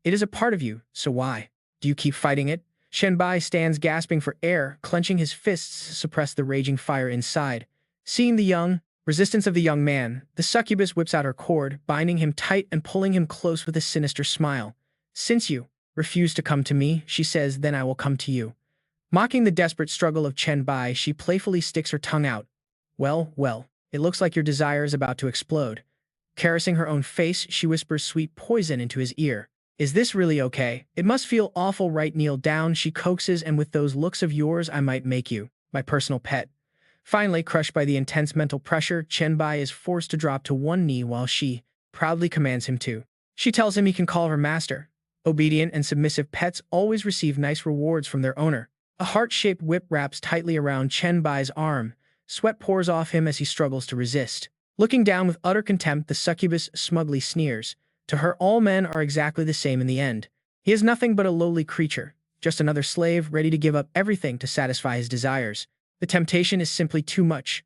Speaker 1: It is a part of you, so why? Do you keep fighting it?" Chen Bai stands gasping for air, clenching his fists to suppress the raging fire inside. Seeing the resistance of the young man, the succubus whips out her cord, binding him tight and pulling him close with a sinister smile. "Since you refuse to come to me," she says, "then I will come to you." Mocking the desperate struggle of Chen Bai, she playfully sticks her tongue out. Well, it looks like your desire is about to explode." Caressing her own face, she whispers sweet poison into his ear. "Is this really okay? It must feel awful, right? Kneel down," she coaxes, "and with those looks of yours, I might make you my personal pet." Finally, crushed by the intense mental pressure, Chen Bai is forced to drop to one knee while she proudly commands him to. She tells him he can call her master. Obedient and submissive pets always receive nice rewards from their owner. A heart-shaped whip wraps tightly around Chen Bai's arm. Sweat pours off him as he struggles to resist. Looking down with utter contempt, the succubus smugly sneers. To her, all men are exactly the same in the end. He is nothing but a lowly creature, just another slave ready to give up everything to satisfy his desires. The temptation is simply too much.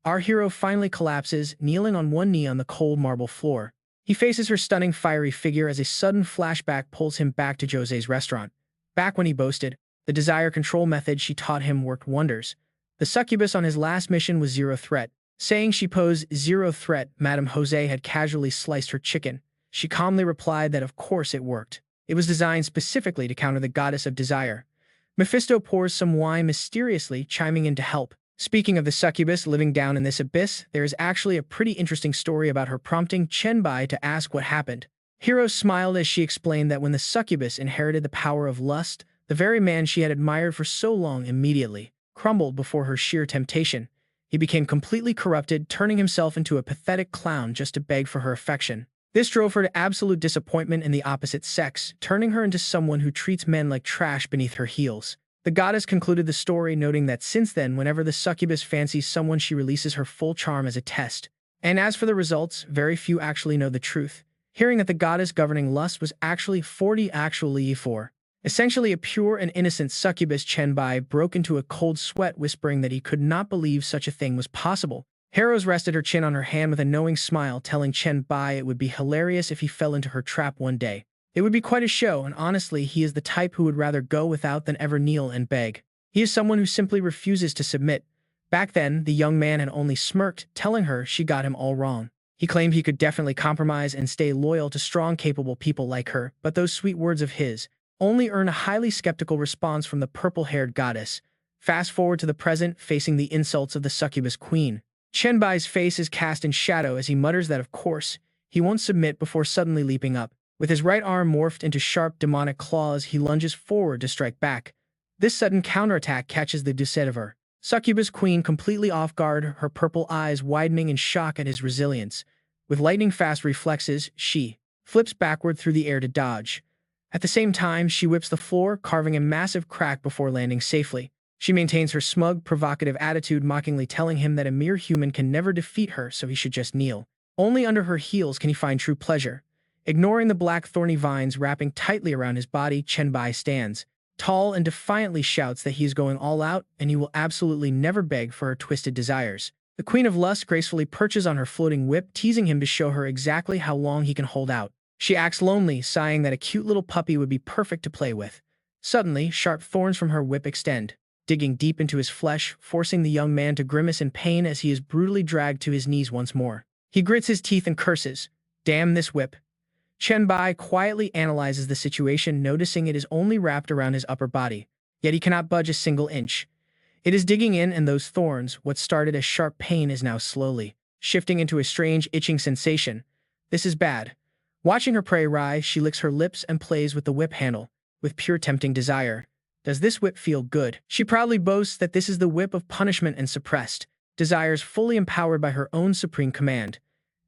Speaker 1: Our hero finally collapses, kneeling on one knee on the cold marble floor. He faces her stunning fiery figure as a sudden flashback pulls him back to Jose's restaurant. Back when he boasted, the desire control method she taught him worked wonders. The succubus on his last mission was zero threat. Saying she posed zero threat, Madame Jose had casually sliced her chicken. She calmly replied that of course it worked. It was designed specifically to counter the goddess of desire. Mephisto pours some wine mysteriously, chiming in to help. Speaking of the succubus living down in this abyss, there is actually a pretty interesting story about her prompting Chen Bai to ask what happened. Hero smiled as she explained that when the succubus inherited the power of lust, the very man she had admired for so long immediately crumbled before her sheer temptation. He became completely corrupted, turning himself into a pathetic clown just to beg for her affection. This drove her to absolute disappointment in the opposite sex, turning her into someone who treats men like trash beneath her heels. The goddess concluded the story, noting that since then, whenever the succubus fancies someone, she releases her full charm as a test. And as for the results, very few actually know the truth. Hearing that the goddess governing lust was actually 4. Essentially a pure and innocent succubus, Chen Bai broke into a cold sweat, whispering that he could not believe such a thing was possible. Harrows rested her chin on her hand with a knowing smile, telling Chen Bai it would be hilarious if he fell into her trap one day. It would be quite a show, and honestly, he is the type who would rather go without than ever kneel and beg. He is someone who simply refuses to submit. Back then, the young man had only smirked, telling her she got him all wrong. He claimed he could definitely compromise and stay loyal to strong, capable people like her, but those sweet words of his only earn a highly skeptical response from the purple-haired goddess. Fast forward to the present, facing the insults of the succubus queen. Chen Bai's face is cast in shadow as he mutters that of course, he won't submit before suddenly leaping up. With his right arm morphed into sharp demonic claws, he lunges forward to strike back. This sudden counterattack catches the doucette of her succubus queen completely off guard, her purple eyes widening in shock at his resilience. With lightning-fast reflexes, she flips backward through the air to dodge. At the same time, she whips the floor, carving a massive crack before landing safely. She maintains her smug, provocative attitude, mockingly telling him that a mere human can never defeat her, so he should just kneel. Only under her heels can he find true pleasure. Ignoring the black thorny vines wrapping tightly around his body, Chen Bai stands tall and defiantly shouts that he is going all out and he will absolutely never beg for her twisted desires. The Queen of Lust gracefully perches on her floating whip, teasing him to show her exactly how long he can hold out. She acts lonely, sighing that a cute little puppy would be perfect to play with. Suddenly, sharp thorns from her whip extend, digging deep into his flesh, forcing the young man to grimace in pain as he is brutally dragged to his knees once more. He grits his teeth and curses, "Damn this whip." Chen Bai quietly analyzes the situation, noticing it is only wrapped around his upper body, yet he cannot budge a single inch. It is digging in, and those thorns, what started as sharp pain, is now slowly shifting into a strange itching sensation. This is bad. Watching her prey rise, she licks her lips and plays with the whip handle, with pure tempting desire. Does this whip feel good? She proudly boasts that this is the whip of punishment and suppressed desires, fully empowered by her own supreme command.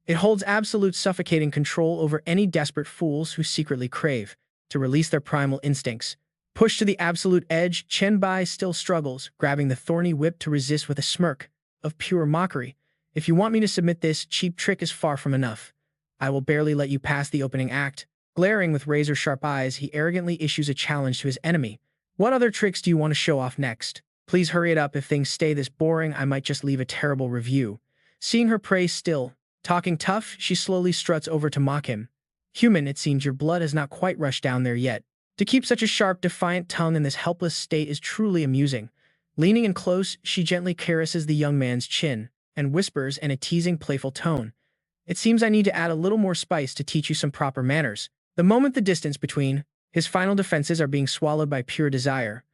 Speaker 1: It holds absolute suffocating control over any desperate fools who secretly crave to release their primal instincts. Pushed to the absolute edge, Chen Bai still struggles, grabbing the thorny whip to resist with a smirk of pure mockery. "If you want me to submit, this cheap trick is far from enough. I will barely let you pass the opening act." Glaring with razor-sharp eyes, he arrogantly issues a challenge to his enemy. What other tricks do you want to show off next? Please hurry it up. If things stay this boring, I might just leave a terrible review. Seeing her prey still talking tough, she slowly struts over to mock him. Human, it seems your blood has not quite rushed down there yet. To keep such a sharp, defiant tongue in this helpless state is truly amusing. Leaning in close, she gently caresses the young man's chin and whispers in a teasing, playful tone. It seems I need to add a little more spice to teach you some proper manners. The moment the distance between his final defenses are being swallowed by pure desire.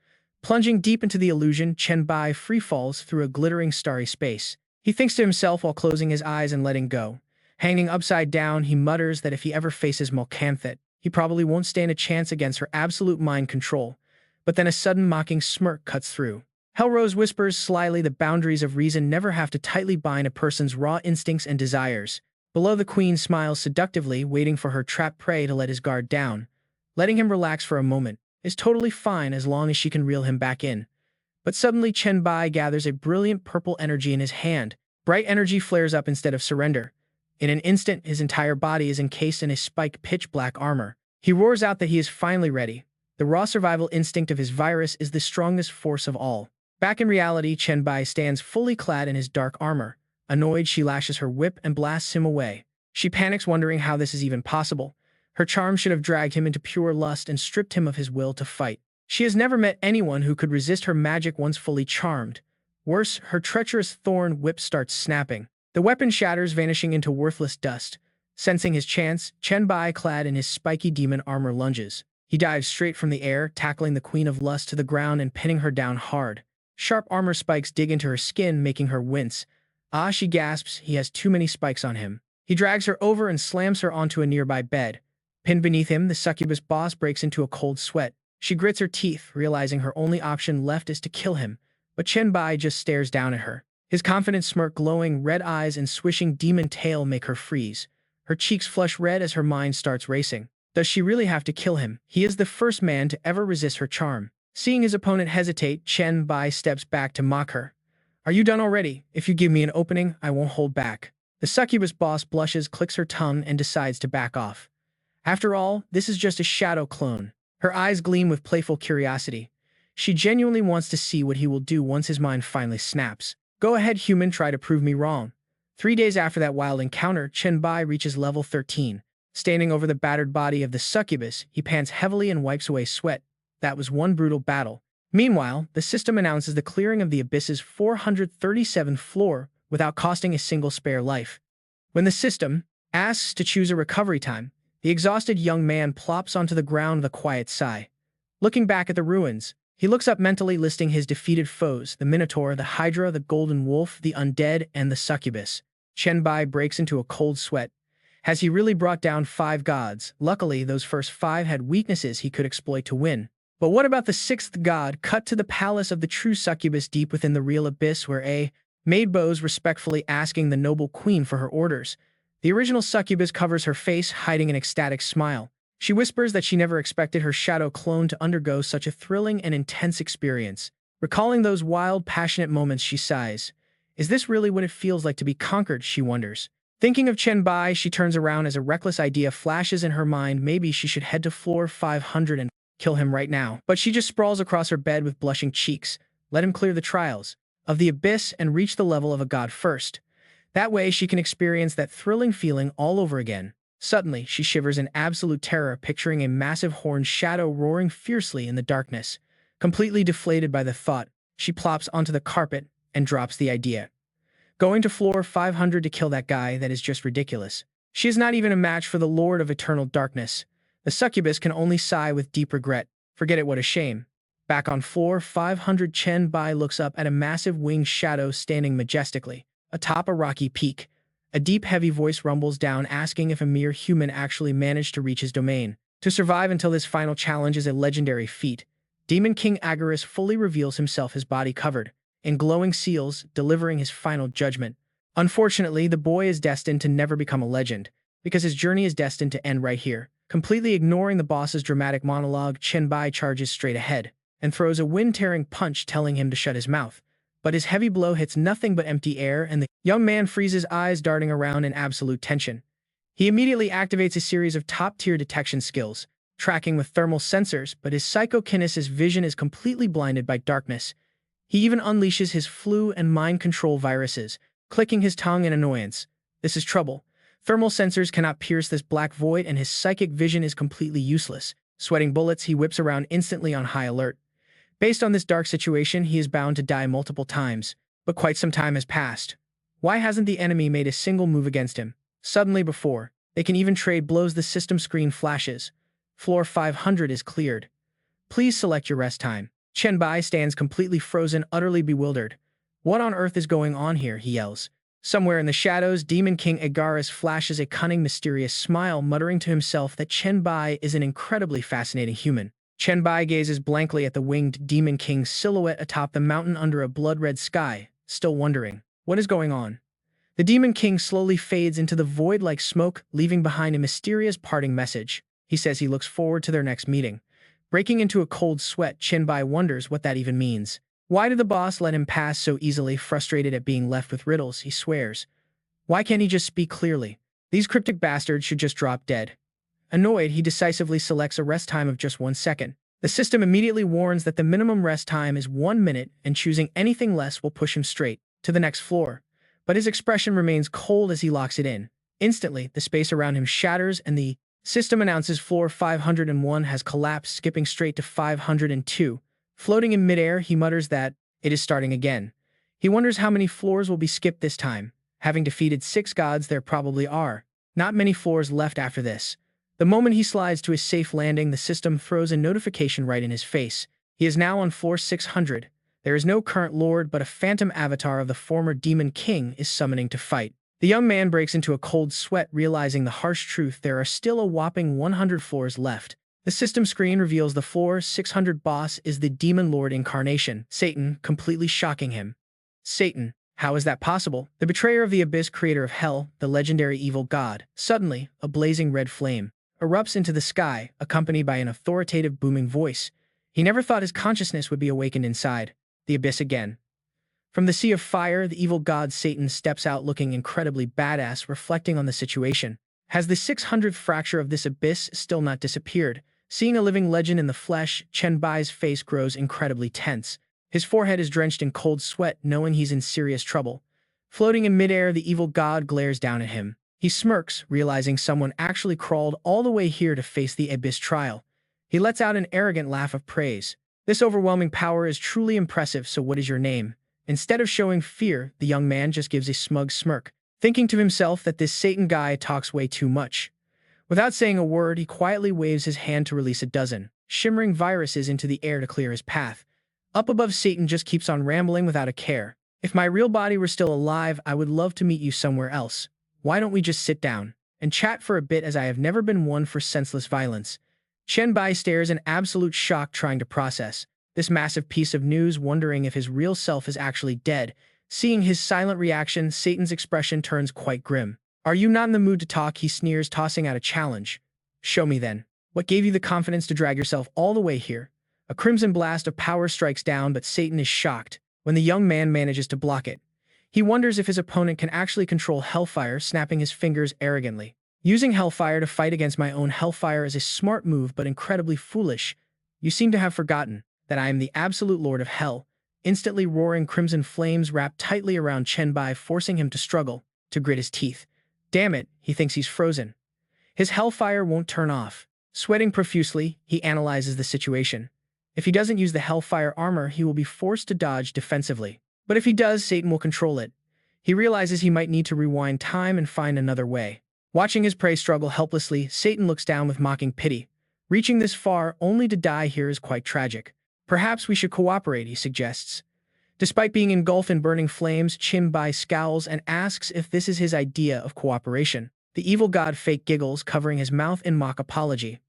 Speaker 1: Plunging deep into the illusion, Chen Bai free falls through a glittering starry space. He thinks to himself while closing his eyes and letting go. Hanging upside down, he mutters that if he ever faces Mutate, he probably won't stand a chance against her absolute mind control. But then a sudden mocking smirk cuts through. Hellrose whispers slyly the boundaries of reason never have to tightly bind a person's raw instincts and desires. Below, the queen smiles seductively, waiting for her trapped prey to let his guard down. Letting him relax for a moment is totally fine as long as she can reel him back in. But suddenly Chen Bai gathers a brilliant purple energy in his hand. Bright energy flares up instead of surrender. In an instant, his entire body is encased in a spiked pitch-black armor. He roars out that he is finally ready. The raw survival instinct of his virus is the strongest force of all. Back in reality, Chen Bai stands fully clad in his dark armor. Annoyed, she lashes her whip and blasts him away. She panics, wondering how this is even possible. Her charm should have dragged him into pure lust and stripped him of his will to fight. She has never met anyone who could resist her magic once fully charmed. Worse, her treacherous thorn whip starts snapping. The weapon shatters, vanishing into worthless dust. Sensing his chance, Chen Bai, clad in his spiky demon armor, lunges. He dives straight from the air, tackling the Queen of Lust to the ground and pinning her down hard. Sharp armor spikes dig into her skin, making her wince. Ah, she gasps, he has too many spikes on him. He drags her over and slams her onto a nearby bed. Pinned beneath him, the succubus boss breaks into a cold sweat. She grits her teeth, realizing her only option left is to kill him. But Chen Bai just stares down at her. His confident smirk, glowing red eyes, and swishing demon tail make her freeze. Her cheeks flush red as her mind starts racing. Does she really have to kill him? He is the first man to ever resist her charm. Seeing his opponent hesitate, Chen Bai steps back to mock her. Are you done already? If you give me an opening, I won't hold back. The succubus boss blushes, clicks her tongue, and decides to back off. After all, this is just a shadow clone. Her eyes gleam with playful curiosity. She genuinely wants to see what he will do once his mind finally snaps. Go ahead, human, try to prove me wrong. 3 days after that wild encounter, Chen Bai reaches level 13. Standing over the battered body of the succubus, he pants heavily and wipes away sweat. That was one brutal battle. Meanwhile, the system announces the clearing of the abyss's 437th floor without costing a single spare life. When the system asks to choose a recovery time, the exhausted young man plops onto the ground with a quiet sigh. Looking back at the ruins, he looks up mentally, listing his defeated foes: the Minotaur, the Hydra, the Golden Wolf, the Undead, and the Succubus. Chen Bai breaks into a cold sweat. Has he really brought down 5 gods? Luckily, those first 5 had weaknesses he could exploit to win. But what about the 6th god? Cut to the palace of the true succubus deep within the real abyss, where a maid bows respectfully, asking the noble queen for her orders. The original succubus covers her face, hiding an ecstatic smile. She whispers that she never expected her shadow clone to undergo such a thrilling and intense experience. Recalling those wild, passionate moments, she sighs. Is this really what it feels like to be conquered, she wonders. Thinking of Chen Bai, she turns around as a reckless idea flashes in her mind. Maybe she should head to floor 500 and kill him right now. But she just sprawls across her bed with blushing cheeks. Let him clear the trials of the abyss and reach the level of a god first. That way she can experience that thrilling feeling all over again. Suddenly, she shivers in absolute terror, picturing a massive horned shadow roaring fiercely in the darkness. Completely deflated by the thought, she plops onto the carpet and drops the idea. Going to floor 500 to kill that guy, that is just ridiculous. She is not even a match for the Lord of Eternal Darkness. The succubus can only sigh with deep regret. Forget it, what a shame. Back on floor 500, Chen Bai looks up at a massive winged shadow standing majestically atop a rocky peak. A deep, heavy voice rumbles down, asking if a mere human actually managed to reach his domain. To survive until this final challenge is a legendary feat. Demon King Agorist fully reveals himself, his body covered in glowing seals, delivering his final judgment. Unfortunately, the boy is destined to never become a legend, because his journey is destined to end right here. Completely ignoring the boss's dramatic monologue, Chen Bai charges straight ahead and throws a wind-tearing punch, telling him to shut his mouth. But his heavy blow hits nothing but empty air, and the young man freezes, eyes darting around in absolute tension. He immediately activates a series of top-tier detection skills, tracking with thermal sensors, but his psychokinesis vision is completely blinded by darkness. He even unleashes his flu and mind control viruses, clicking his tongue in annoyance. This is trouble. Thermal sensors cannot pierce this black void, and his psychic vision is completely useless. Sweating bullets, he whips around instantly on high alert. Based on this dark situation, he is bound to die multiple times. But quite some time has passed. Why hasn't the enemy made a single move against him? Suddenly before they can even trade blows, the system screen flashes. Floor 500 is cleared. Please select your rest time. Chen Bai stands completely frozen, utterly bewildered. What on earth is going on here? He yells. Somewhere in the shadows, Demon King Agaris flashes a cunning, mysterious smile, muttering to himself that Chen Bai is an incredibly fascinating human. Chen Bai gazes blankly at the winged Demon King's silhouette atop the mountain under a blood-red sky, still wondering, what is going on? The Demon King slowly fades into the void like smoke, leaving behind a mysterious parting message. He says he looks forward to their next meeting. Breaking into a cold sweat, Chen Bai wonders what that even means. Why did the boss let him pass so easily? Frustrated at being left with riddles, he swears. Why can't he just speak clearly? These cryptic bastards should just drop dead. Annoyed, he decisively selects a rest time of just 1 second. The system immediately warns that the minimum rest time is 1 minute, and choosing anything less will push him straight to the next floor. But his expression remains cold as he locks it in. Instantly, the space around him shatters, and the system announces floor 501 has collapsed, skipping straight to 502. Floating in midair, he mutters that it is starting again. He wonders how many floors will be skipped this time. Having defeated 6 gods, there probably are not many floors left after this. The moment he slides to his safe landing, the system throws a notification right in his face. He is now on floor 600. There is no current lord, but a phantom avatar of the former Demon King is summoning to fight. The young man breaks into a cold sweat, realizing the harsh truth: there are still a whopping 100 floors left. The system screen reveals the floor 600 boss is the Demon Lord incarnation, Satan, completely shocking him. Satan? How is that possible? The betrayer of the abyss, creator of hell, the legendary evil god. Suddenly, a blazing red flame erupts into the sky, accompanied by an authoritative booming voice. He never thought his consciousness would be awakened inside the abyss again. From the sea of fire, the evil god Satan steps out, looking incredibly badass, reflecting on the situation. Has the 600th fracture of this abyss still not disappeared? Seeing a living legend in the flesh, Chen Bai's face grows incredibly tense. His forehead is drenched in cold sweat, knowing he's in serious trouble. Floating in midair, the evil god glares down at him. He smirks, realizing someone actually crawled all the way here to face the abyss trial. He lets out an arrogant laugh of praise. This overwhelming power is truly impressive, so what is your name? Instead of showing fear, the young man just gives a smug smirk, thinking to himself that this Satan guy talks way too much. Without saying a word, he quietly waves his hand to release a dozen shimmering viruses into the air to clear his path. Up above, Satan just keeps on rambling without a care. If my real body were still alive, I would love to meet you somewhere else. Why don't we just sit down and chat for a bit, as I have never been one for senseless violence. Chen Bai stares in absolute shock, trying to process this massive piece of news, wondering if his real self is actually dead. Seeing his silent reaction, Satan's expression turns quite grim. Are you not in the mood to talk? He sneers, tossing out a challenge. Show me then. What gave you the confidence to drag yourself all the way here? A crimson blast of power strikes down, but Satan is shocked when the young man manages to block it. He wonders if his opponent can actually control hellfire, snapping his fingers arrogantly. Using hellfire to fight against my own hellfire is a smart move, but incredibly foolish. You seem to have forgotten that I am the absolute lord of hell. Instantly, roaring crimson flames wrap tightly around Chen Bai, forcing him to struggle, to grit his teeth. Damn it, he thinks he's frozen. His hellfire won't turn off. Sweating profusely, he analyzes the situation. If he doesn't use the hellfire armor, he will be forced to dodge defensively. But if he does, Satan will control it. He realizes he might need to rewind time and find another way. Watching his prey struggle helplessly, Satan looks down with mocking pity. Reaching this far only to die here is quite tragic. Perhaps we should cooperate, he suggests. Despite being engulfed in burning flames, Chen Bai scowls and asks if this is his idea of cooperation. The evil god fake giggles, covering his mouth in mock apology.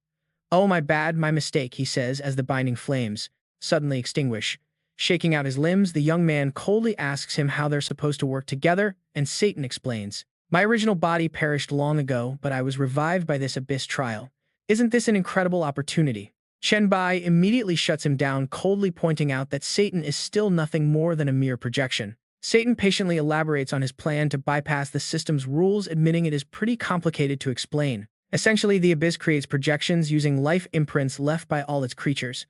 Speaker 1: Oh, my bad, my mistake, he says as the binding flames suddenly extinguish. Shaking out his limbs, the young man coldly asks him how they're supposed to work together, and Satan explains. My original body perished long ago, but I was revived by this abyss trial. Isn't this an incredible opportunity? Chen Bai immediately shuts him down, coldly pointing out that Satan is still nothing more than a mere projection. Satan patiently elaborates on his plan to bypass the system's rules, admitting it is pretty complicated to explain. Essentially, the Abyss creates projections using life imprints left by all its creatures.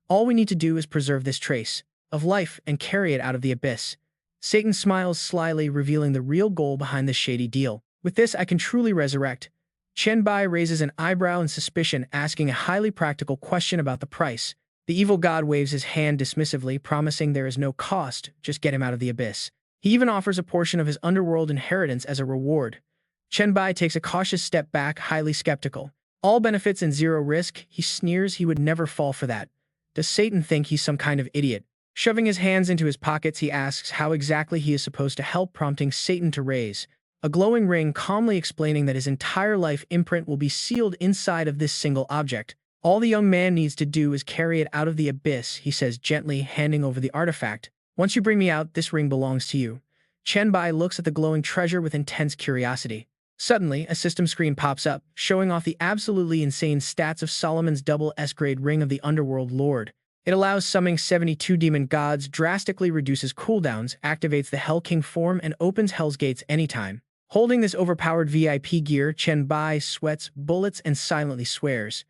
Speaker 1: All we need to do is preserve this trace of life and carry it out of the Abyss. Satan smiles slyly, revealing the real goal behind this shady deal. With this, I can truly resurrect. Chen Bai raises an eyebrow in suspicion, asking a highly practical question about the price. The evil god waves his hand dismissively, promising there is no cost, just get him out of the Abyss. He even offers a portion of his underworld inheritance as a reward. Chen Bai takes a cautious step back, highly skeptical. All benefits and zero risk, he sneers he would never fall for that. Does Satan think he's some kind of idiot? Shoving his hands into his pockets, he asks how exactly he is supposed to help, prompting Satan to raise a glowing ring, calmly explaining that his entire life imprint will be sealed inside of this single object. All the young man needs to do is carry it out of the Abyss, he says gently, handing over the artifact. Once you bring me out, this ring belongs to you. Chen Bai looks at the glowing treasure with intense curiosity. Suddenly, a system screen pops up, showing off the absolutely insane stats of Solomon's double S-grade ring of the Underworld Lord. It allows summoning 72 demon gods, drastically reduces cooldowns, activates the Hell King form, and opens Hell's Gates anytime. Holding this overpowered VIP gear, Chen Bai sweats bullets and silently swears.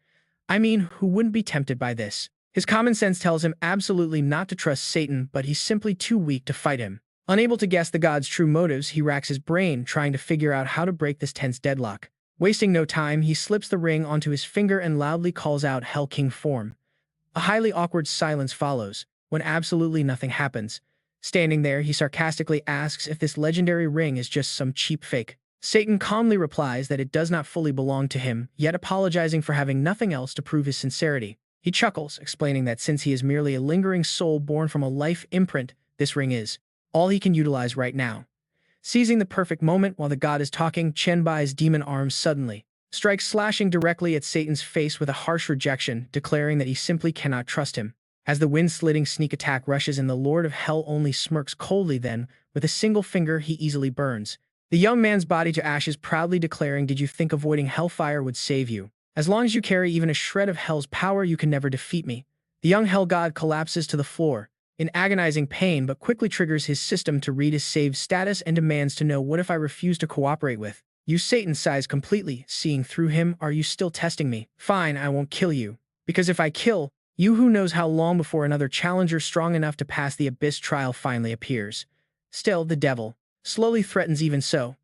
Speaker 1: I mean, who wouldn't be tempted by this? His common sense tells him absolutely not to trust Satan, but he's simply too weak to fight him. Unable to guess the god's true motives, he racks his brain, trying to figure out how to break this tense deadlock. Wasting no time, he slips the ring onto his finger and loudly calls out Hell King form. A highly awkward silence follows, when absolutely nothing happens. Standing there, he sarcastically asks if this legendary ring is just some cheap fake. Satan calmly replies that it does not fully belong to him, yet apologizing for having nothing else to prove his sincerity. He chuckles, explaining that since he is merely a lingering soul born from a life imprint, this ring is all he can utilize right now. Seizing the perfect moment while the god is talking, Chen Bai's demon arms suddenly strikes, slashing directly at Satan's face with a harsh rejection, declaring that he simply cannot trust him. As the wind-slitting sneak attack rushes in, the Lord of Hell only smirks coldly, then, with a single finger, he easily burns the young man's body to ashes, proudly declaring, "Did you think avoiding hellfire would save you? As long as you carry even a shred of hell's power, you can never defeat me." The young hell god collapses to the floor in agonizing pain, but quickly triggers his system to read his saved status and demands to know, "What if I refuse to cooperate with you?" Satan sighs completely, seeing through him. "Are you still testing me? Fine, I won't kill you. Because if I kill you, who knows how long before another challenger strong enough to pass the Abyss trial finally appears." Still, the devil slowly threatens, "Even so,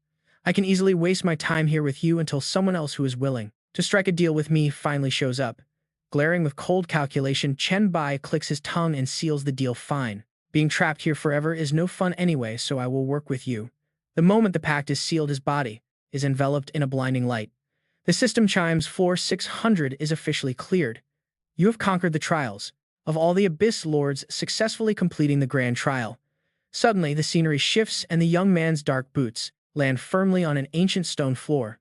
Speaker 1: I can easily waste my time here with you until someone else who is willing to strike a deal with me finally shows up." Glaring with cold calculation, Chen Bai clicks his tongue and seals the deal. "Fine. Being trapped here forever is no fun anyway, so I will work with you." The moment the pact is sealed, his body is enveloped in a blinding light. The system chimes. Floor 600 is officially cleared. You have conquered the trials of all the Abyss Lords, successfully completing the grand trial. Suddenly, the scenery shifts and the young man's dark boots land firmly on an ancient stone floor.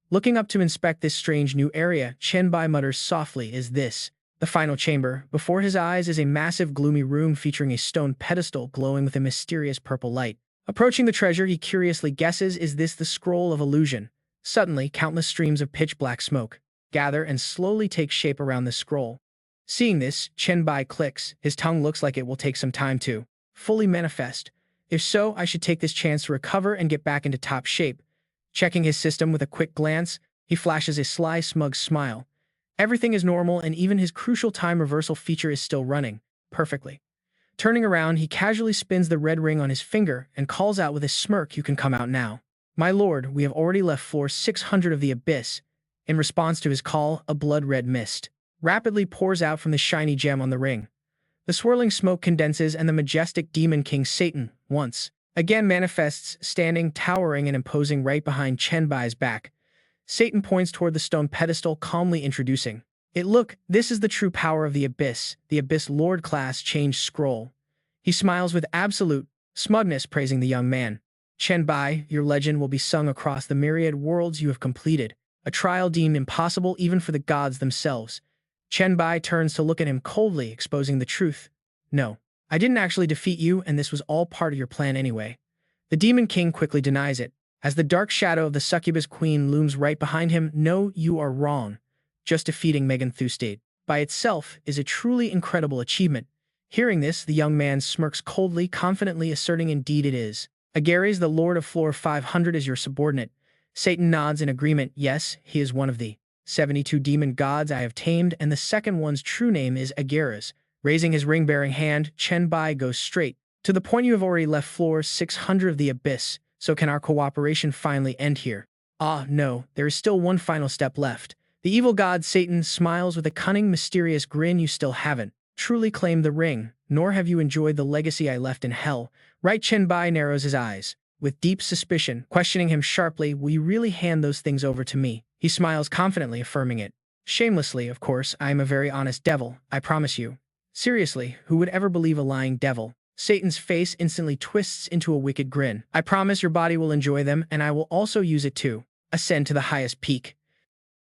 Speaker 1: Looking up to inspect this strange new area, Chen Bai mutters softly, "Is this the final chamber?" Before his eyes is a massive gloomy room featuring a stone pedestal glowing with a mysterious purple light. Approaching the treasure, he curiously guesses, "Is this the scroll of illusion?" Suddenly, countless streams of pitch-black smoke gather and slowly take shape around the scroll. Seeing this, Chen Bai clicks. His tongue looks like it will take some time to fully manifest. If so, I should take this chance to recover and get back into top shape. Checking his system with a quick glance, he flashes a sly, smug smile. Everything is normal, and even his crucial time reversal feature is still running perfectly. Turning around, he casually spins the red ring on his finger and calls out with a smirk, "You can come out now." "My lord, we have already left floor 600 of the Abyss." In response to his call, a blood-red mist rapidly pours out from the shiny gem on the ring. The swirling smoke condenses, and the majestic demon king Satan once again manifests, standing towering and imposing right behind Chen Bai's back. Satan points toward the stone pedestal, calmly introducing it. "Look, this is the true power of the Abyss Lord class change scroll." He smiles with absolute smugness, praising the young man. "Chen Bai, your legend will be sung across the myriad worlds you have completed, a trial deemed impossible even for the gods themselves." Chen Bai turns to look at him coldly, exposing the truth. "No, I didn't actually defeat you, and this was all part of your plan anyway." The Demon King quickly denies it, as the dark shadow of the Succubus Queen looms right behind him. "No, you are wrong. Just defeating Megan Thustate by itself is a truly incredible achievement. Hearing this, the young man smirks coldly, confidently asserting indeed it is. Agares, the Lord of Floor 500, is your subordinate. Satan nods in agreement. Yes, he is one of the 72 demon gods I have tamed, and the second one's true name is Agares. Raising his ring-bearing hand, Chen Bai goes straight to the point. You have already left floor 600 of the abyss, so can our cooperation finally end here? Ah, no, there is still one final step left. The evil god Satan smiles with a cunning, mysterious grin. You still haven't truly claimed the ring, nor have you enjoyed the legacy I left in hell. Right? Chen Bai narrows his eyes with deep suspicion, questioning him sharply. Will you really hand those things over to me? He smiles confidently, affirming it. Shamelessly, of course. I am a very honest devil, I promise you. Seriously, who would ever believe a lying devil? Satan's face instantly twists into a wicked grin. I promise your body will enjoy them, and I will also use it to ascend to the highest peak.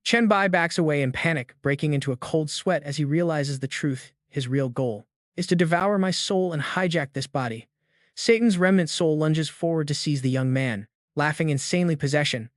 Speaker 1: Chen Bai backs away in panic, breaking into a cold sweat as he realizes the truth. His real goal is to devour my soul and hijack this body. Satan's remnant soul lunges forward to seize the young man, laughing insanely possession.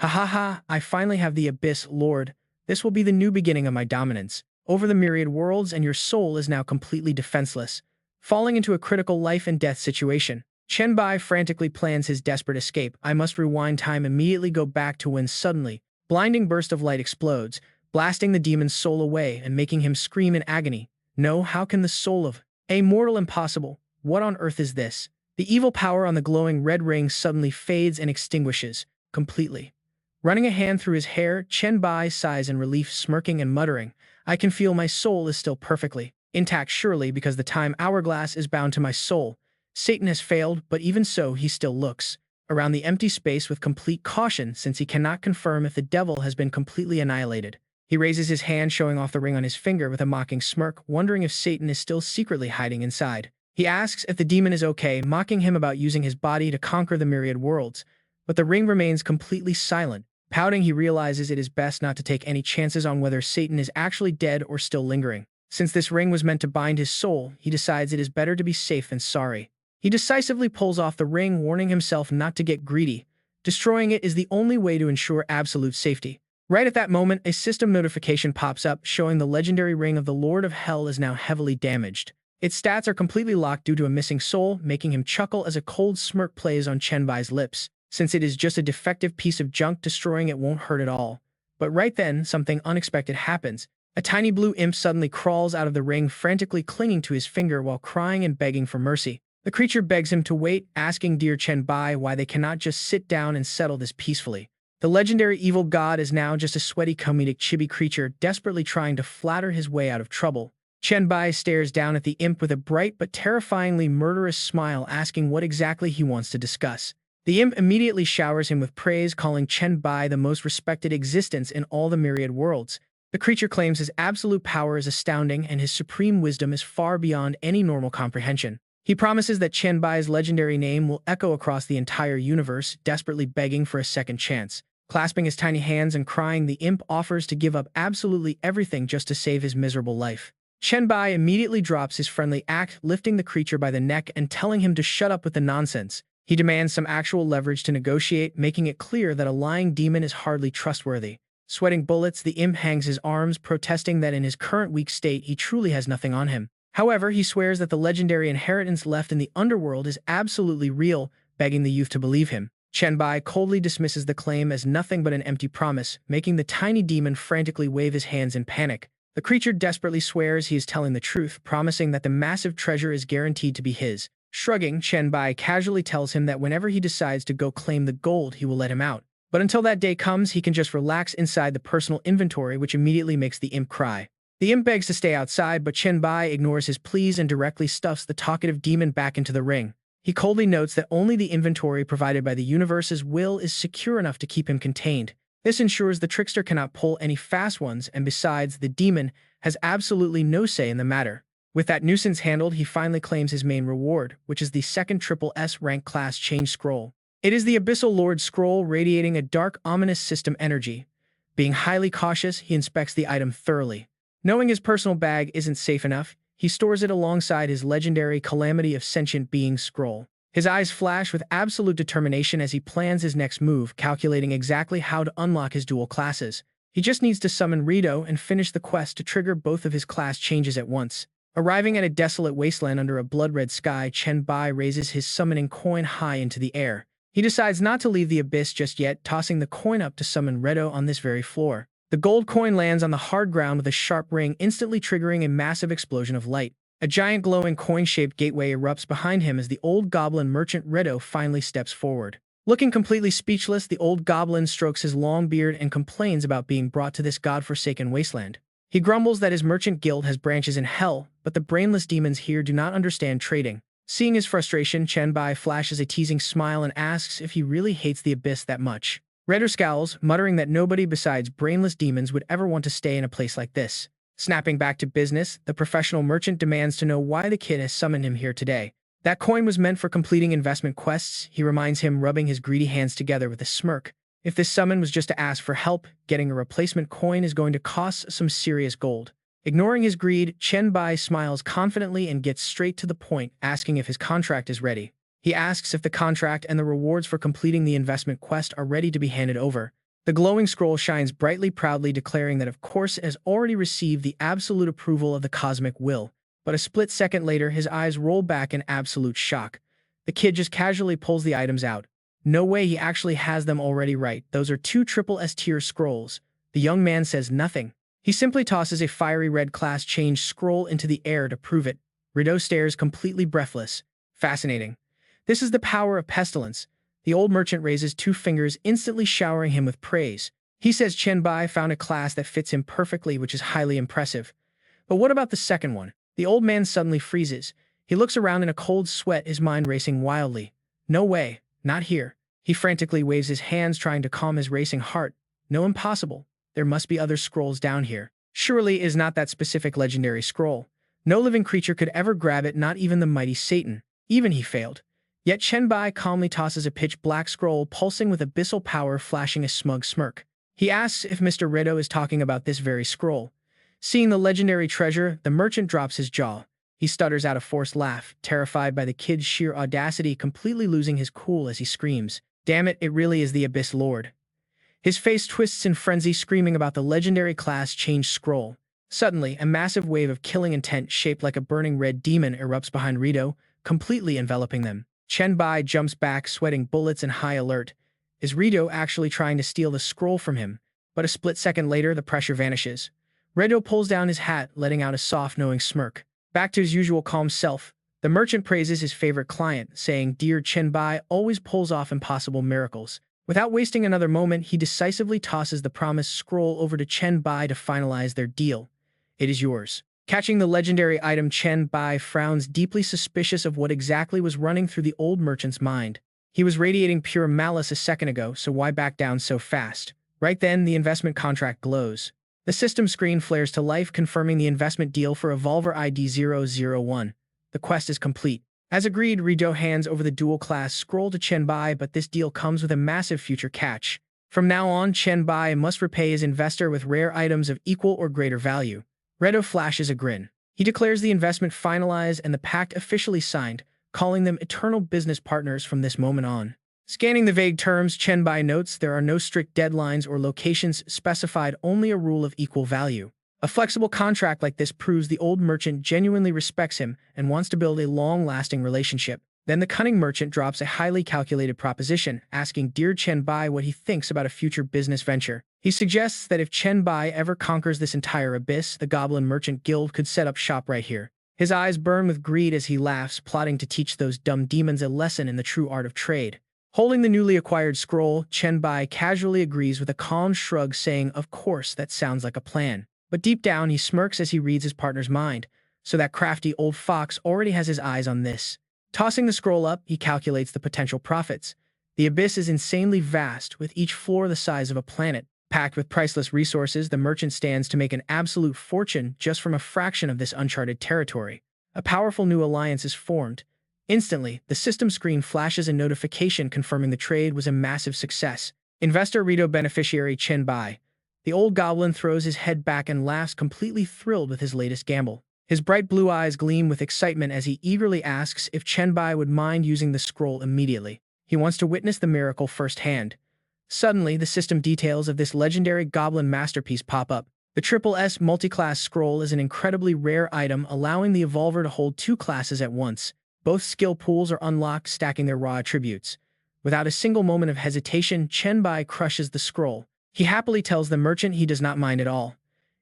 Speaker 1: Ha ha ha, I finally have the Abyss, Lord. This will be the new beginning of my dominance over the myriad worlds, and your soul is now completely defenseless, falling into a critical life and death situation. Chen Bai frantically plans his desperate escape. I must rewind time, immediately go back to when suddenly blinding burst of light explodes, blasting the demon's soul away and making him scream in agony. No, how can the soul of a mortal? Impossible. What on earth is this? The evil power on the glowing red ring suddenly fades and extinguishes completely. Running a hand through his hair, Chen Bai sighs in relief, smirking and muttering, I can feel my soul is still perfectly intact, surely because the time hourglass is bound to my soul. Satan has failed, but even so, he still looks around the empty space with complete caution, since he cannot confirm if the devil has been completely annihilated. He raises his hand, showing off the ring on his finger with a mocking smirk, wondering if Satan is still secretly hiding inside. He asks if the demon is okay, mocking him about using his body to conquer the myriad worlds, but the ring remains completely silent. Pouting, he realizes it is best not to take any chances on whether Satan is actually dead or still lingering. Since this ring was meant to bind his soul, he decides it is better to be safe than sorry. He decisively pulls off the ring, warning himself not to get greedy. Destroying it is the only way to ensure absolute safety. Right at that moment, a system notification pops up, showing the legendary ring of the Lord of Hell is now heavily damaged. Its stats are completely locked due to a missing soul, making him chuckle as a cold smirk plays on Chen Bai's lips. Since it is just a defective piece of junk, destroying it won't hurt at all. But right then, something unexpected happens. A tiny blue imp suddenly crawls out of the ring, frantically clinging to his finger while crying and begging for mercy. The creature begs him to wait, asking dear Chen Bai why they cannot just sit down and settle this peacefully. The legendary evil god is now just a sweaty comedic chibi creature, desperately trying to flatter his way out of trouble. Chen Bai stares down at the imp with a bright but terrifyingly murderous smile, asking what exactly he wants to discuss. The imp immediately showers him with praise, calling Chen Bai the most respected existence in all the myriad worlds. The creature claims his absolute power is astounding and his supreme wisdom is far beyond any normal comprehension. He promises that Chen Bai's legendary name will echo across the entire universe, desperately begging for a second chance. Clasping his tiny hands and crying, the imp offers to give up absolutely everything just to save his miserable life. Chen Bai immediately drops his friendly act, lifting the creature by the neck and telling him to shut up with the nonsense. He demands some actual leverage to negotiate, making it clear that a lying demon is hardly trustworthy. Sweating bullets, the imp hangs his arms, protesting that in his current weak state he truly has nothing on him. However, he swears that the legendary inheritance left in the underworld is absolutely real, begging the youth to believe him. Chen Bai coldly dismisses the claim as nothing but an empty promise, making the tiny demon frantically wave his hands in panic. The creature desperately swears he is telling the truth, promising that the massive treasure is guaranteed to be his. Shrugging, Chen Bai casually tells him that whenever he decides to go claim the gold, he will let him out. But until that day comes, he can just relax inside the personal inventory, which immediately makes the imp cry. The imp begs to stay outside, but Chen Bai ignores his pleas and directly stuffs the talkative demon back into the ring. He coldly notes that only the inventory provided by the universe's will is secure enough to keep him contained. This ensures the trickster cannot pull any fast ones, and besides, the demon has absolutely no say in the matter. With that nuisance handled, he finally claims his main reward, which is the second SSS-Rank class change scroll. It is the Abyssal Lord scroll, radiating a dark, ominous system energy. Being highly cautious, he inspects the item thoroughly. Knowing his personal bag isn't safe enough, he stores it alongside his legendary Calamity of Sentient Beings scroll. His eyes flash with absolute determination as he plans his next move, calculating exactly how to unlock his dual classes. He just needs to summon Rito and finish the quest to trigger both of his class changes at once. Arriving at a desolate wasteland under a blood-red sky, Chen Bai raises his summoning coin high into the air. He decides not to leave the abyss just yet, tossing the coin up to summon Redo on this very floor. The gold coin lands on the hard ground with a sharp ring, instantly triggering a massive explosion of light. A giant glowing coin-shaped gateway erupts behind him as the old goblin merchant Redo finally steps forward. Looking completely speechless, the old goblin strokes his long beard and complains about being brought to this god-forsaken wasteland. He grumbles that his merchant guild has branches in hell, but the brainless demons here do not understand trading. Seeing his frustration, Chen Bai flashes a teasing smile and asks if he really hates the abyss that much. Redo scowls, muttering that nobody besides brainless demons would ever want to stay in a place like this. Snapping back to business, the professional merchant demands to know why the kid has summoned him here today. That coin was meant for completing investment quests, he reminds him, rubbing his greedy hands together with a smirk. If this summon was just to ask for help, getting a replacement coin is going to cost some serious gold. Ignoring his greed, Chen Bai smiles confidently and gets straight to the point, asking if his contract is ready. He asks if the contract and the rewards for completing the investment quest are ready to be handed over. The glowing scroll shines brightly, proudly declaring that of course it has already received the absolute approval of the cosmic will. But a split second later, his eyes roll back in absolute shock. The kid just casually pulls the items out. No way, he actually has them already right. Those are 2 triple S-tier scrolls. The young man says nothing. He simply tosses a fiery red class change scroll into the air to prove it. Redo stares, completely breathless. Fascinating. This is the power of pestilence. The old merchant raises 2 fingers, instantly showering him with praise. He says Chen Bai found a class that fits him perfectly, which is highly impressive. But what about the second one? The old man suddenly freezes. He looks around in a cold sweat, his mind racing wildly. No way, not here. He frantically waves his hands, trying to calm his racing heart. No, impossible. There must be other scrolls down here. Surely it is not that specific legendary scroll. No living creature could ever grab it, not even the mighty Satan. Even he failed. Yet Chen Bai calmly tosses a pitch-black scroll, pulsing with abyssal power, flashing a smug smirk. He asks if Mr. Redo is talking about this very scroll. Seeing the legendary treasure, the merchant drops his jaw. He stutters out a forced laugh, terrified by the kid's sheer audacity, completely losing his cool as he screams, "Damn it, it really is the Abyss Lord." His face twists in frenzy, screaming about the legendary class change scroll. Suddenly, a massive wave of killing intent shaped like a burning red demon erupts behind Redo, completely enveloping them. Chen Bai jumps back, sweating bullets and high alert. Is Redo actually trying to steal the scroll from him? But a split second later, the pressure vanishes. Redo pulls down his hat, letting out a soft, knowing smirk. Back to his usual calm self, the merchant praises his favorite client, saying, "Dear Chen Bai always pulls off impossible miracles." Without wasting another moment, he decisively tosses the promised scroll over to Chen Bai to finalize their deal. "It is yours." Catching the legendary item, Chen Bai frowns, deeply suspicious of what exactly was running through the old merchant's mind. He was radiating pure malice a second ago, so why back down so fast? Right then, the investment contract glows. The system screen flares to life, confirming the investment deal for Evolver ID 001. The quest is complete. As agreed, Redo hands over the dual-class scroll to Chen Bai, but this deal comes with a massive future catch. From now on, Chen Bai must repay his investor with rare items of equal or greater value. Redo flashes a grin. He declares the investment finalized and the pact officially signed, calling them eternal business partners from this moment on. Scanning the vague terms, Chen Bai notes there are no strict deadlines or locations specified, only a rule of equal value. A flexible contract like this proves the old merchant genuinely respects him and wants to build a long-lasting relationship. Then the cunning merchant drops a highly calculated proposition, asking Dear Chen Bai what he thinks about a future business venture. He suggests that if Chen Bai ever conquers this entire abyss, the Goblin Merchant Guild could set up shop right here. His eyes burn with greed as he laughs, plotting to teach those dumb demons a lesson in the true art of trade. Holding the newly acquired scroll, Chen Bai casually agrees with a calm shrug, saying, "Of course, that sounds like a plan." But deep down, he smirks as he reads his partner's mind, so that crafty old fox already has his eyes on this. Tossing the scroll up, he calculates the potential profits. The abyss is insanely vast, with each floor the size of a planet. Packed with priceless resources, the merchant stands to make an absolute fortune just from a fraction of this uncharted territory. A powerful new alliance is formed. Instantly, the system screen flashes a notification confirming the trade was a massive success. Investor Redo, beneficiary Chen Bai. The old goblin throws his head back and laughs, completely thrilled with his latest gamble. His bright blue eyes gleam with excitement as he eagerly asks if Chen Bai would mind using the scroll immediately. He wants to witness the miracle firsthand. Suddenly, the system details of this legendary goblin masterpiece pop up. The Triple S multi-class scroll is an incredibly rare item, allowing the evolver to hold two classes at once. Both skill pools are unlocked, stacking their raw attributes. Without a single moment of hesitation, Chen Bai crushes the scroll. He happily tells the merchant he does not mind at all.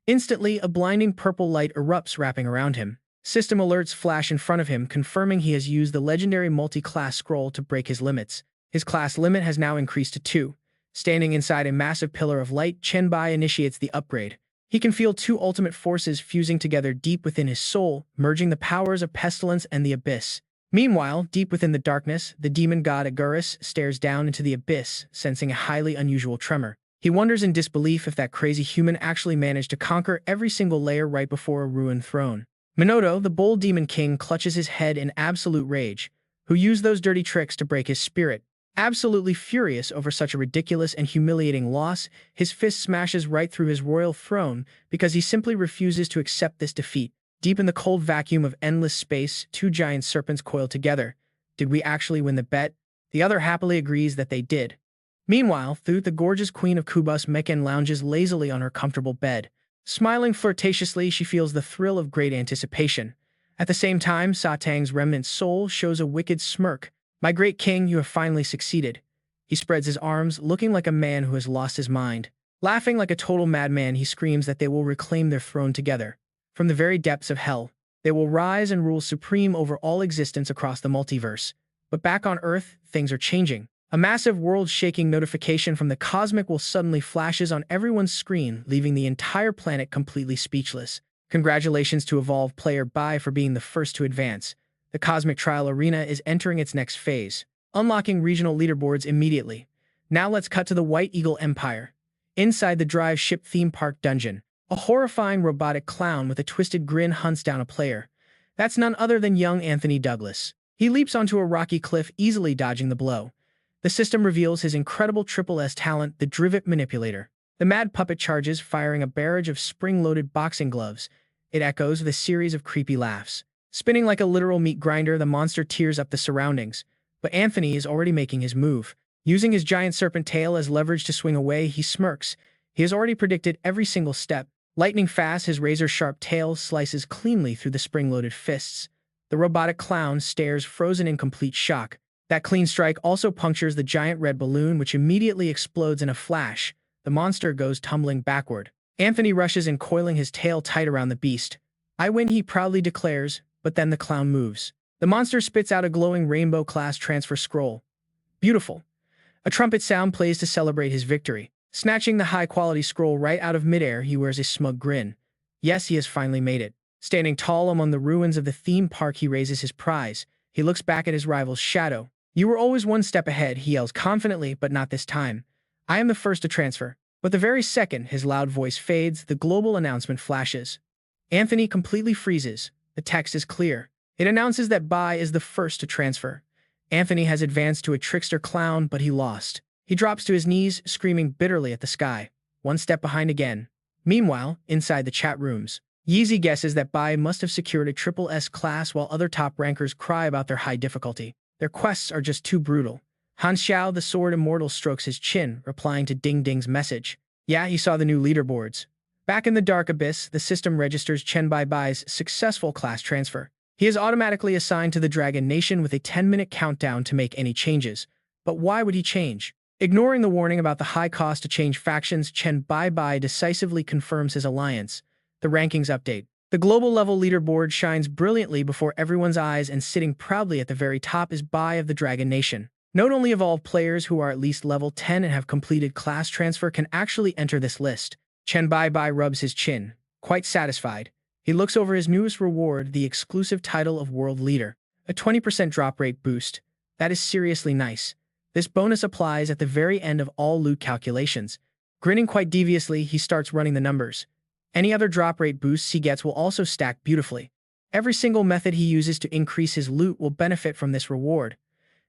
Speaker 1: Instantly, a blinding purple light erupts, wrapping around him. System alerts flash in front of him, confirming he has used the legendary multi-class scroll to break his limits. His class limit has now increased to 2. Standing inside a massive pillar of light, Chen Bai initiates the upgrade. He can feel two ultimate forces fusing together deep within his soul, merging the powers of pestilence and the abyss. Meanwhile, deep within the darkness, the demon god Agurus stares down into the abyss, sensing a highly unusual tremor. He wonders in disbelief if that crazy human actually managed to conquer every single layer right before a ruined throne. Minoto, the bold demon king, clutches his head in absolute rage. Who used those dirty tricks to break his spirit? Absolutely furious over such a ridiculous and humiliating loss, his fist smashes right through his royal throne because he simply refuses to accept this defeat. Deep in the cold vacuum of endless space, two giant serpents coil together. Did we actually win the bet? The other happily agrees that they did. Meanwhile, Thu, the gorgeous queen of Kubus Meken, lounges lazily on her comfortable bed. Smiling flirtatiously, she feels the thrill of great anticipation. At the same time, Satang's remnant soul shows a wicked smirk. My great king, you have finally succeeded. He spreads his arms, looking like a man who has lost his mind. Laughing like a total madman, he screams that they will reclaim their throne together. From the very depths of hell, they will rise and rule supreme over all existence across the multiverse. But back on Earth, things are changing. A massive world-shaking notification from the cosmic will suddenly flashes on everyone's screen, leaving the entire planet completely speechless. Congratulations to Evolve player Bai for being the first to advance. The Cosmic Trial Arena is entering its next phase, unlocking regional leaderboards immediately. Now let's cut to the White Eagle Empire. Inside the Drive Ship theme park dungeon, a horrifying robotic clown with a twisted grin hunts down a player. That's none other than young Anthony Douglas. He leaps onto a rocky cliff, easily dodging the blow. The system reveals his incredible Triple S talent, the Drivet Manipulator. The mad puppet charges, firing a barrage of spring-loaded boxing gloves. It echoes with a series of creepy laughs. Spinning like a literal meat grinder, the monster tears up the surroundings. But Anthony is already making his move. Using his giant serpent tail as leverage to swing away, he smirks. He has already predicted every single step. Lightning fast, his razor-sharp tail slices cleanly through the spring-loaded fists. The robotic clown stares, frozen in complete shock. That clean strike also punctures the giant red balloon, which immediately explodes in a flash. The monster goes tumbling backward. Anthony rushes in, coiling his tail tight around the beast. I win, he proudly declares, but then the clown moves. The monster spits out a glowing rainbow-class transfer scroll. Beautiful. A trumpet sound plays to celebrate his victory. Snatching the high-quality scroll right out of midair, he wears a smug grin. Yes, he has finally made it. Standing tall among the ruins of the theme park, he raises his prize. He looks back at his rival's shadow. You were always one step ahead, he yells confidently, but not this time. I am the first to transfer. But the very second his loud voice fades, the global announcement flashes. Anthony completely freezes. The text is clear. It announces that Bai is the first to transfer. Anthony has advanced to a trickster clown, but he lost. He drops to his knees, screaming bitterly at the sky. One step behind again. Meanwhile, inside the chat rooms, Yeezy guesses that Bai must have secured a Triple S class, while other top rankers cry about their high difficulty. Their quests are just too brutal. Han Xiao, the sword immortal, strokes his chin, replying to Ding Ding's message. Yeah, he saw the new leaderboards. Back in the dark abyss, the system registers Chen Bai's successful class transfer. He is automatically assigned to the Dragon Nation with a 10-minute countdown to make any changes. But why would he change? Ignoring the warning about the high cost to change factions, Chen Bai decisively confirms his alliance. The rankings update. The global level leaderboard shines brilliantly before everyone's eyes, and sitting proudly at the very top is Bai of the Dragon Nation. Note only Evolved players who are at least level 10 and have completed class transfer can actually enter this list. Chen Bai rubs his chin, quite satisfied. He looks over his newest reward, the exclusive title of World Leader. A 20% drop rate boost. That is seriously nice. This bonus applies at the very end of all loot calculations. Grinning quite deviously, he starts running the numbers. Any other drop rate boosts he gets will also stack beautifully. Every single method he uses to increase his loot will benefit from this reward.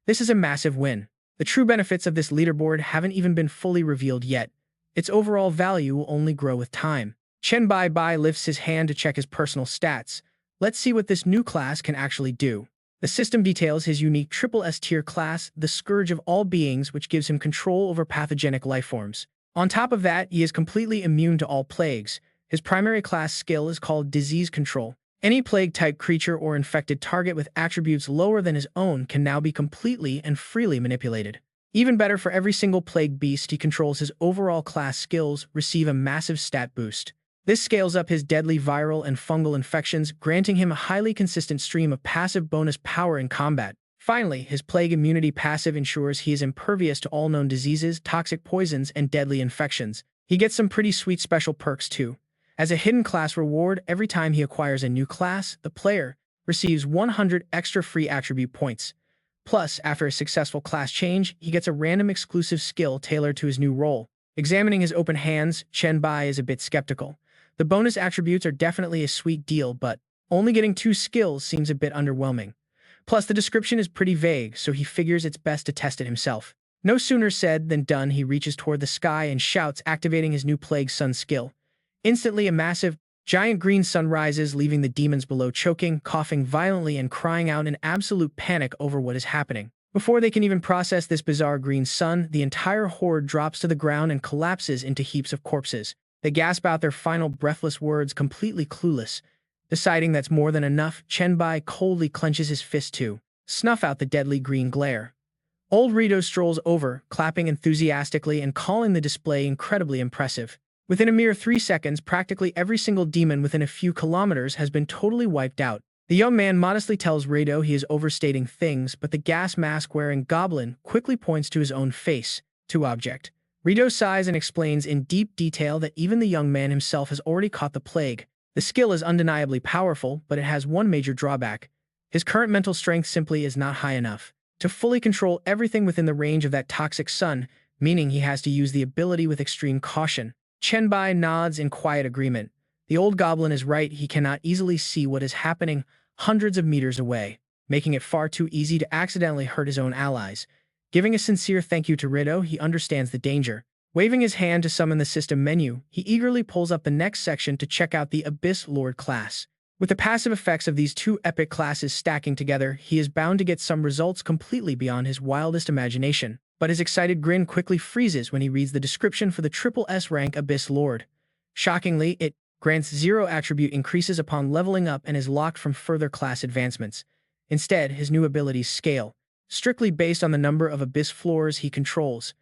Speaker 1: This is a massive win. The true benefits of this leaderboard haven't even been fully revealed yet. Its overall value will only grow with time. Chen Bai lifts his hand to check his personal stats. Let's see what this new class can actually do. The system details his unique Triple S tier class, the Scourge of All Beings, which gives him control over pathogenic lifeforms. On top of that, he is completely immune to all plagues. His primary class skill is called Disease Control. Any plague-type creature or infected target with attributes lower than his own can now be completely and freely manipulated. Even better, for every single plague beast he controls, his overall class skills receive a massive stat boost. This scales up his deadly viral and fungal infections, granting him a highly consistent stream of passive bonus power in combat. Finally, his plague immunity passive ensures he is impervious to all known diseases, toxic poisons, and deadly infections. He gets some pretty sweet special perks too. As a hidden class reward, every time he acquires a new class, the player receives 100 extra free attribute points. Plus, after a successful class change, he gets a random exclusive skill tailored to his new role. Examining his open hands, Chen Bai is a bit skeptical. The bonus attributes are definitely a sweet deal, but only getting 2 skills seems a bit underwhelming. Plus, the description is pretty vague, so he figures it's best to test it himself. No sooner said than done. He reaches toward the sky and shouts, activating his new Plague Sun skill. Instantly, a massive, giant green sun rises, leaving the demons below choking, coughing violently, and crying out in absolute panic over what is happening. Before they can even process this bizarre green sun, the entire horde drops to the ground and collapses into heaps of corpses. They gasp out their final breathless words, completely clueless. Deciding that's more than enough, Chen Bai coldly clenches his fist to snuff out the deadly green glare. Old Rito strolls over, clapping enthusiastically and calling the display incredibly impressive. Within a mere 3 seconds, practically every single demon within a few kilometers has been totally wiped out. The young man modestly tells Rado he is overstating things, but the gas mask-wearing goblin quickly points to his own face, to object. Rito sighs and explains in deep detail that even the young man himself has already caught the plague. The skill is undeniably powerful, but it has one major drawback. His current mental strength simply is not high enough to fully control everything within the range of that toxic sun, meaning he has to use the ability with extreme caution. Chen Bai nods in quiet agreement. The old goblin is right. He cannot easily see what is happening hundreds of meters away, making it far too easy to accidentally hurt his own allies. Giving a sincere thank you to Rito, he understands the danger. Waving his hand to summon the system menu, he eagerly pulls up the next section to check out the Abyss Lord class. With the passive effects of these 2 epic classes stacking together, he is bound to get some results completely beyond his wildest imagination. But his excited grin quickly freezes when he reads the description for the SSS-Rank Abyss Lord. Shockingly, it grants 0 attribute increases upon leveling up and is locked from further class advancements. Instead, his new abilities scale, strictly based on the number of Abyss floors he controls.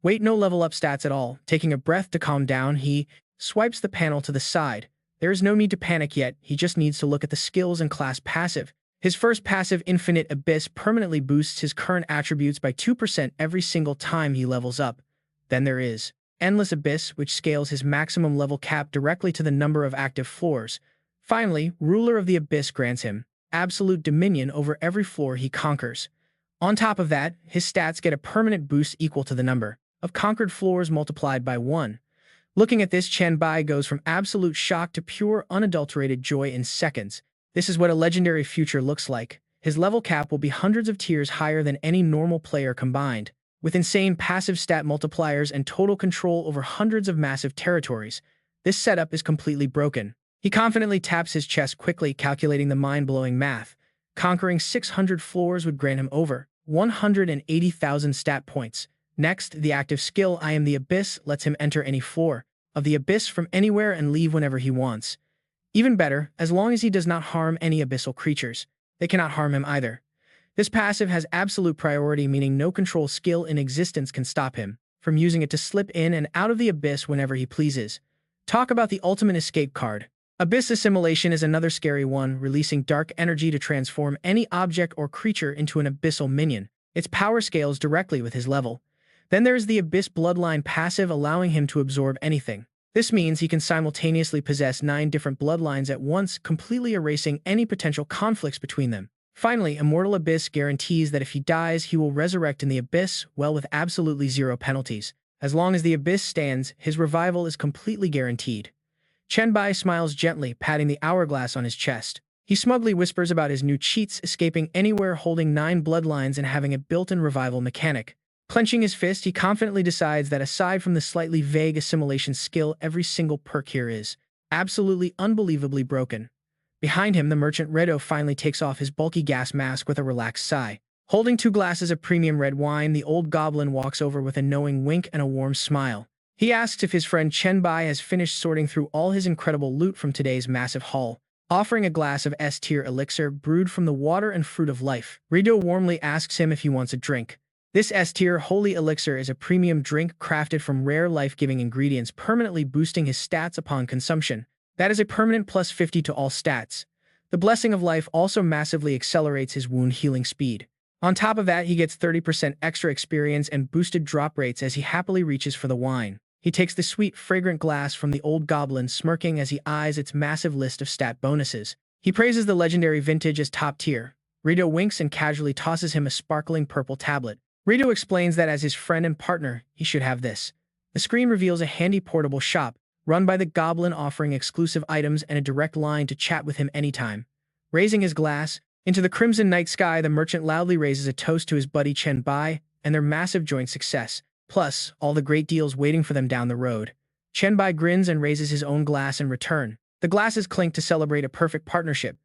Speaker 1: Wait, no level up stats at all. Taking a breath to calm down, he swipes the panel to the side. There is no need to panic yet, he just needs to look at the skills and class passive. His first passive, Infinite Abyss, permanently boosts his current attributes by 2% every single time he levels up. Then there is Endless Abyss, which scales his maximum level cap directly to the number of active floors. Finally, Ruler of the Abyss grants him absolute dominion over every floor he conquers. On top of that, his stats get a permanent boost equal to the number of conquered floors multiplied by 1. Looking at this, Chen Bai goes from absolute shock to pure, unadulterated joy in seconds. This is what a legendary future looks like. His level cap will be hundreds of tiers higher than any normal player combined. With insane passive stat multipliers and total control over hundreds of massive territories, this setup is completely broken. He confidently taps his chest quickly, calculating the mind-blowing math. Conquering 600 floors would grant him over 180,000 stat points. Next, the active skill I Am the Abyss lets him enter any floor of the Abyss from anywhere and leave whenever he wants. Even better, as long as he does not harm any abyssal creatures, they cannot harm him either. This passive has absolute priority, meaning no control skill in existence can stop him from using it to slip in and out of the Abyss whenever he pleases. Talk about the ultimate escape card. Abyss Assimilation is another scary one, releasing dark energy to transform any object or creature into an abyssal minion. Its power scales directly with his level. Then there is the Abyss Bloodline passive, allowing him to absorb anything. This means he can simultaneously possess 9 different bloodlines at once, completely erasing any potential conflicts between them. Finally, Immortal Abyss guarantees that if he dies, he will resurrect in the Abyss, well, with absolutely 0 penalties. As long as the Abyss stands, his revival is completely guaranteed. Chen Bai smiles gently, patting the hourglass on his chest. He smugly whispers about his new cheats, escaping anywhere holding 9 bloodlines and having a built-in revival mechanic. Clenching his fist, he confidently decides that aside from the slightly vague assimilation skill, every single perk here is absolutely unbelievably broken. Behind him, the merchant Redo finally takes off his bulky gas mask with a relaxed sigh. Holding 2 glasses of premium red wine, the old goblin walks over with a knowing wink and a warm smile. He asks if his friend Chen Bai has finished sorting through all his incredible loot from today's massive haul, offering a glass of S-tier elixir brewed from the water and fruit of life. Rido warmly asks him if he wants a drink. This S-tier holy elixir is a premium drink crafted from rare life-giving ingredients, permanently boosting his stats upon consumption. That is a permanent plus 50 to all stats. The Blessing of Life also massively accelerates his wound healing speed. On top of that, he gets 30% extra experience and boosted drop rates as he happily reaches for the wine. He takes the sweet, fragrant glass from the old goblin, smirking as he eyes its massive list of stat bonuses. He praises the legendary vintage as top tier. Rido winks and casually tosses him a sparkling purple tablet. Rido explains that as his friend and partner, he should have this. The screen reveals a handy portable shop, run by the goblin, offering exclusive items and a direct line to chat with him anytime. Raising his glass into the crimson night sky, the merchant loudly raises a toast to his buddy Chen Bai and their massive joint success, plus all the great deals waiting for them down the road. Chen Bai grins and raises his own glass in return. The glasses clink to celebrate a perfect partnership.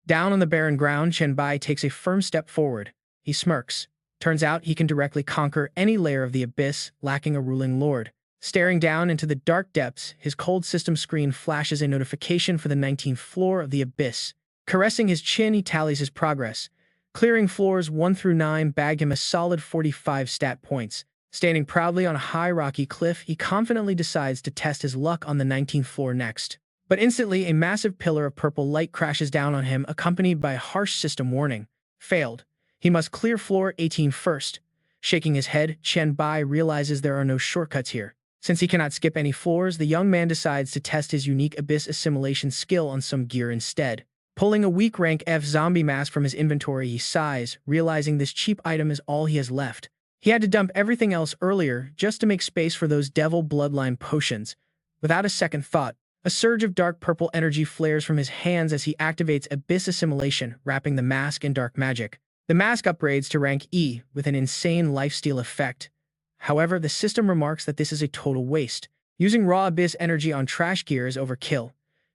Speaker 1: Down on the barren ground, Chen Bai takes a firm step forward. He smirks. Turns out he can directly conquer any layer of the abyss, lacking a ruling lord. Staring down into the dark depths, his cold system screen flashes a notification for the 19th floor of the abyss. Caressing his chin, he tallies his progress. Clearing floors 1 through 9 bagged him a solid 45 stat points. Standing proudly on a high rocky cliff, he confidently decides to test his luck on the 19th floor next. But instantly, a massive pillar of purple light crashes down on him, accompanied by a harsh system warning. Failed. He must clear floor 18 first. Shaking his head, Chen Bai realizes there are no shortcuts here. Since he cannot skip any floors, the young man decides to test his unique abyss assimilation skill on some gear instead. Pulling a weak rank F zombie mask from his inventory, he sighs, realizing this cheap item is all he has left. He had to dump everything else earlier just to make space for those devil bloodline potions. Without a second thought, a surge of dark purple energy flares from his hands as he activates Abyss Assimilation, wrapping the mask in dark magic. The mask upgrades to rank E with an insane lifesteal effect. However, the system remarks that this is a total waste. Using raw Abyss energy on trash gear is overkill.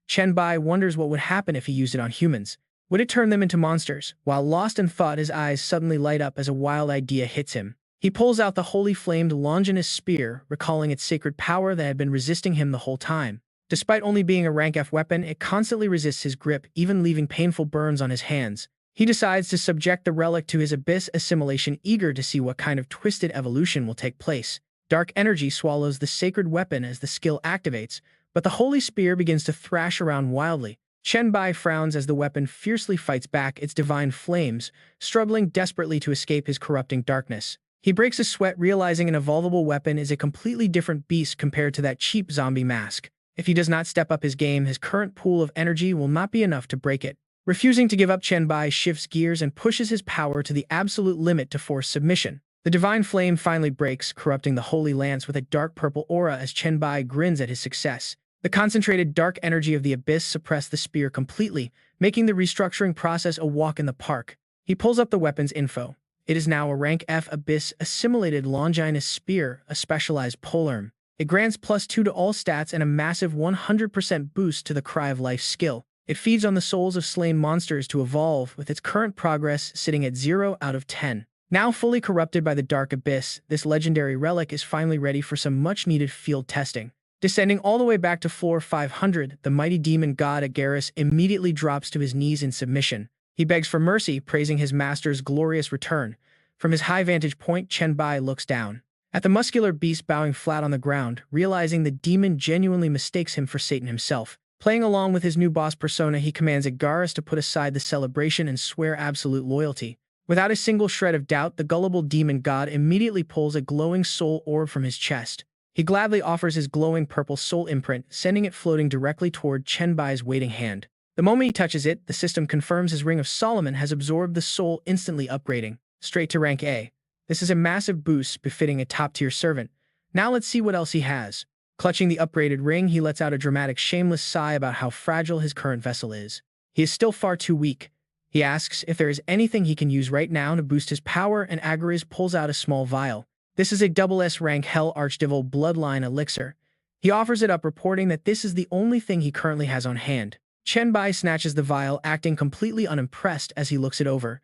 Speaker 1: Chen Bai wonders what would happen if he used it on humans. Would it turn them into monsters? While lost in thought, his eyes suddenly light up as a wild idea hits him. He pulls out the holy flamed Longinus spear, recalling its sacred power that had been resisting him the whole time. Despite only being a rank F weapon, it constantly resists his grip, even leaving painful burns on his hands. He decides to subject the relic to his abyss assimilation, eager to see what kind of twisted evolution will take place. Dark energy swallows the sacred weapon as the skill activates, but the holy spear begins to thrash around wildly. Chen Bai frowns as the weapon fiercely fights back its divine flames, struggling desperately to escape his corrupting darkness. He breaks a sweat, realizing an evolvable weapon is a completely different beast compared to that cheap zombie mask. If he does not step up his game, his current pool of energy will not be enough to break it. Refusing to give up, Chen Bai shifts gears and pushes his power to the absolute limit to force submission. The divine flame finally breaks, corrupting the holy lance with a dark purple aura as Chen Bai grins at his success. The concentrated dark energy of the abyss suppressed the spear completely, making the restructuring process a walk in the park. He pulls up the weapon's info. It is now a rank F Abyss Assimilated Longinus Spear, a specialized polearm. It grants +2 to all stats and a massive 100% boost to the Cry of Life skill. It feeds on the souls of slain monsters to evolve, with its current progress sitting at 0 out of 10. Now fully corrupted by the Dark Abyss, this legendary relic is finally ready for some much-needed field testing. Descending all the way back to floor 500, the mighty demon god Agaris immediately drops to his knees in submission. He begs for mercy, praising his master's glorious return. From his high vantage point, Chen Bai looks down at the muscular beast bowing flat on the ground, realizing the demon genuinely mistakes him for Satan himself. Playing along with his new boss persona, he commands Agaris to put aside the celebration and swear absolute loyalty. Without a single shred of doubt, the gullible demon god immediately pulls a glowing soul orb from his chest. He gladly offers his glowing purple soul imprint, sending it floating directly toward Chen Bai's waiting hand. The moment he touches it, the system confirms his Ring of Solomon has absorbed the soul, instantly upgrading straight to rank A. This is a massive boost befitting a top-tier servant. Now let's see what else he has. Clutching the upgraded ring, he lets out a dramatic, shameless sigh about how fragile his current vessel is. He is still far too weak. He asks if there is anything he can use right now to boost his power, and Agaris pulls out a small vial. This is a SS rank Hell Archdevil Bloodline Elixir. He offers it up, reporting that this is the only thing he currently has on hand. Chen Bai snatches the vial, acting completely unimpressed as he looks it over.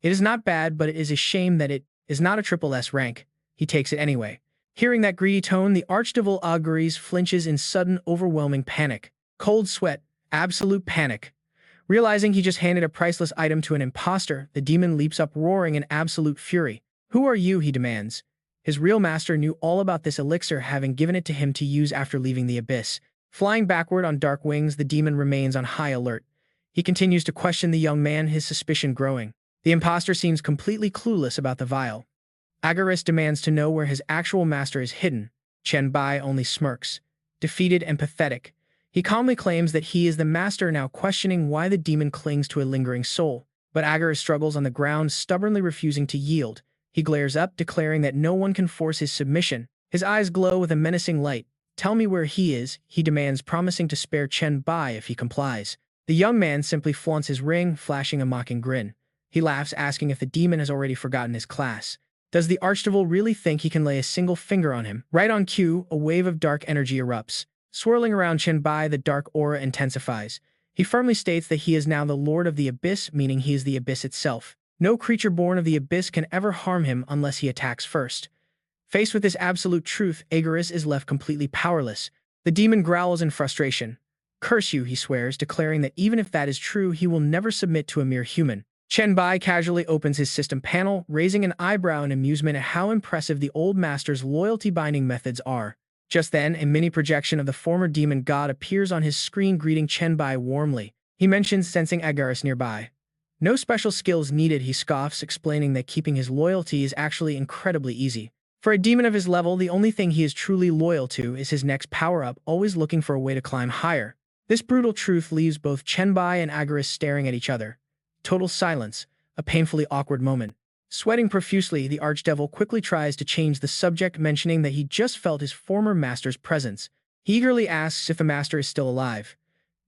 Speaker 1: It is not bad, but it is a shame that it is not a SS rank. He takes it anyway. Hearing that greedy tone, the Archdevil Auguries flinches in sudden, overwhelming panic. Cold sweat, absolute panic. Realizing he just handed a priceless item to an imposter, the demon leaps up roaring in absolute fury. "Who are you?" he demands. His real master knew all about this elixir, having given it to him to use after leaving the abyss. Flying backward on dark wings, the demon remains on high alert. He continues to question the young man, his suspicion growing. The imposter seems completely clueless about the vial. Agaris demands to know where his actual master is hidden. Chen Bai only smirks. Defeated and pathetic, he calmly claims that he is the master, now questioning why the demon clings to a lingering soul. But Agaris struggles on the ground, stubbornly refusing to yield. He glares up, declaring that no one can force his submission. His eyes glow with a menacing light. "Tell me where he is," he demands, promising to spare Chen Bai if he complies. The young man simply flaunts his ring, flashing a mocking grin. He laughs, asking if the demon has already forgotten his class. Does the Archdevil really think he can lay a single finger on him? Right on cue, a wave of dark energy erupts. Swirling around Chen Bai, the dark aura intensifies. He firmly states that he is now the Lord of the Abyss, meaning he is the Abyss itself. No creature born of the Abyss can ever harm him unless he attacks first. Faced with this absolute truth, Agaris is left completely powerless. The demon growls in frustration. "Curse you," he swears, declaring that even if that is true, he will never submit to a mere human. Chen Bai casually opens his system panel, raising an eyebrow in amusement at how impressive the old master's loyalty-binding methods are. Just then, a mini projection of the former demon god appears on his screen, greeting Chen Bai warmly. He mentions sensing Agaris nearby. "No special skills needed," he scoffs, explaining that keeping his loyalty is actually incredibly easy. For a demon of his level, the only thing he is truly loyal to is his next power-up, always looking for a way to climb higher. This brutal truth leaves both Chen Bai and Agaris staring at each other. Total silence, a painfully awkward moment. Sweating profusely, the Archdevil quickly tries to change the subject, mentioning that he just felt his former master's presence. He eagerly asks if the master is still alive.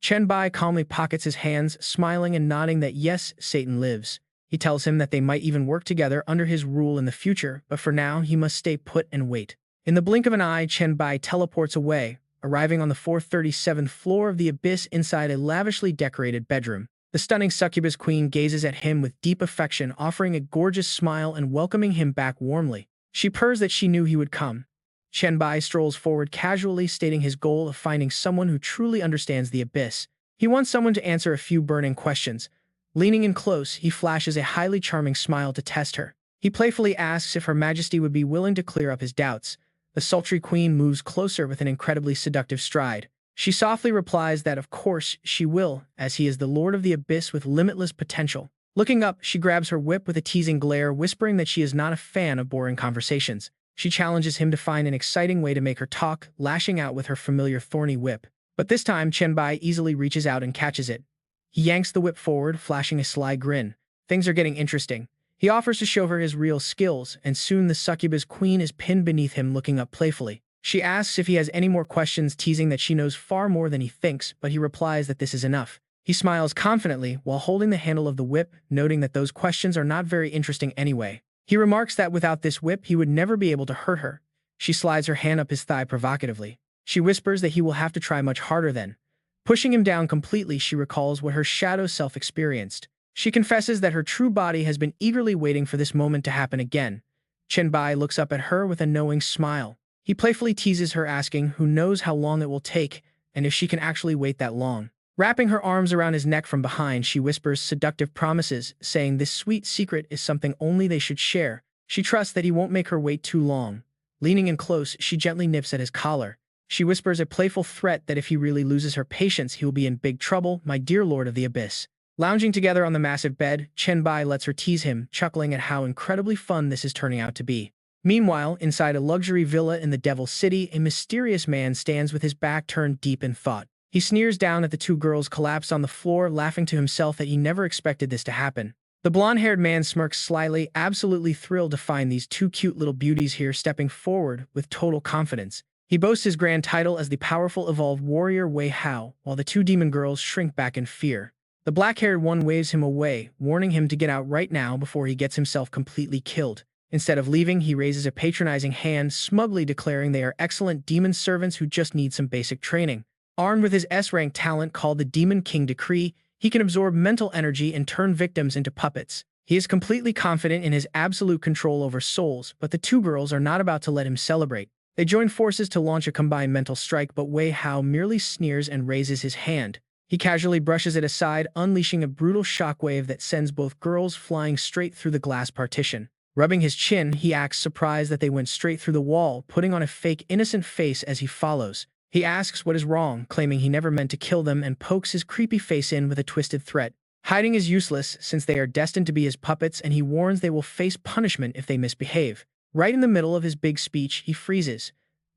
Speaker 1: Chen Bai calmly pockets his hands, smiling and nodding that yes, Satan lives. He tells him that they might even work together under his rule in the future, but for now he must stay put and wait. In the blink of an eye, Chen Bai teleports away, arriving on the 437th floor of the Abyss inside a lavishly decorated bedroom. The stunning succubus queen gazes at him with deep affection, offering a gorgeous smile and welcoming him back warmly. She purrs that she knew he would come. Chen Bai strolls forward casually, stating his goal of finding someone who truly understands the Abyss. He wants someone to answer a few burning questions. Leaning in close, he flashes a highly charming smile to test her. He playfully asks if Her Majesty would be willing to clear up his doubts. The sultry queen moves closer with an incredibly seductive stride. She softly replies that of course she will, as he is the Lord of the Abyss with limitless potential. Looking up, she grabs her whip with a teasing glare, whispering that she is not a fan of boring conversations. She challenges him to find an exciting way to make her talk, lashing out with her familiar thorny whip. But this time, Chen Bai easily reaches out and catches it. He yanks the whip forward, flashing a sly grin. Things are getting interesting. He offers to show her his real skills, and soon the succubus queen is pinned beneath him, looking up playfully. She asks if he has any more questions, teasing that she knows far more than he thinks, but he replies that this is enough. He smiles confidently while holding the handle of the whip, noting that those questions are not very interesting anyway. He remarks that without this whip, he would never be able to hurt her. She slides her hand up his thigh provocatively. She whispers that he will have to try much harder then. Pushing him down completely, she recalls what her shadow self experienced. She confesses that her true body has been eagerly waiting for this moment to happen again. Chen Bai looks up at her with a knowing smile. He playfully teases her, asking who knows how long it will take, and if she can actually wait that long. Wrapping her arms around his neck from behind, she whispers seductive promises, saying this sweet secret is something only they should share. She trusts that he won't make her wait too long. Leaning in close, she gently nips at his collar. She whispers a playful threat that if he really loses her patience, he will be in big trouble, my dear Lord of the Abyss. Lounging together on the massive bed, Chen Bai lets her tease him, chuckling at how incredibly fun this is turning out to be. Meanwhile, inside a luxury villa in the Devil's City, a mysterious man stands with his back turned deep in thought. He sneers down at the two girls collapsed on the floor, laughing to himself that he never expected this to happen. The blonde-haired man smirks slyly, absolutely thrilled to find these two cute little beauties here, stepping forward with total confidence. He boasts his grand title as the powerful evolved warrior Wei Hao, while the two demon girls shrink back in fear. The black-haired one waves him away, warning him to get out right now before he gets himself completely killed. Instead of leaving, he raises a patronizing hand, smugly declaring they are excellent demon servants who just need some basic training. Armed with his S-rank talent called the Demon King Decree, he can absorb mental energy and turn victims into puppets. He is completely confident in his absolute control over souls, but the two girls are not about to let him celebrate. They join forces to launch a combined mental strike, but Wei Hao merely sneers and raises his hand. He casually brushes it aside, unleashing a brutal shockwave that sends both girls flying straight through the glass partition. Rubbing his chin, he acts surprised that they went straight through the wall, putting on a fake innocent face as he follows. He asks what is wrong, claiming he never meant to kill them, and pokes his creepy face in with a twisted threat. Hiding is useless, since they are destined to be his puppets, and he warns they will face punishment if they misbehave. Right in the middle of his big speech, he freezes.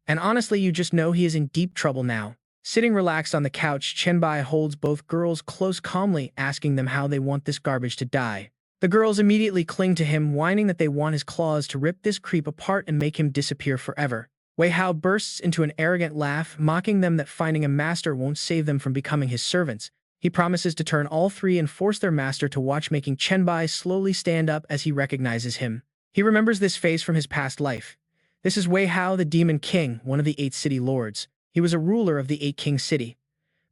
Speaker 1: And honestly, you just know he is in deep trouble now. Sitting relaxed on the couch, Chen Bai holds both girls close calmly, asking them how they want this garbage to die. The girls immediately cling to him, whining that they want his claws to rip this creep apart and make him disappear forever. Wei Hao bursts into an arrogant laugh, mocking them that finding a master won't save them from becoming his servants. He promises to turn all three and force their master to watch, making Chen Bai slowly stand up as he recognizes him. He remembers this face from his past life. This is Wei Hao, the Demon King, one of the 8 city lords. He was a ruler of the 8 King City.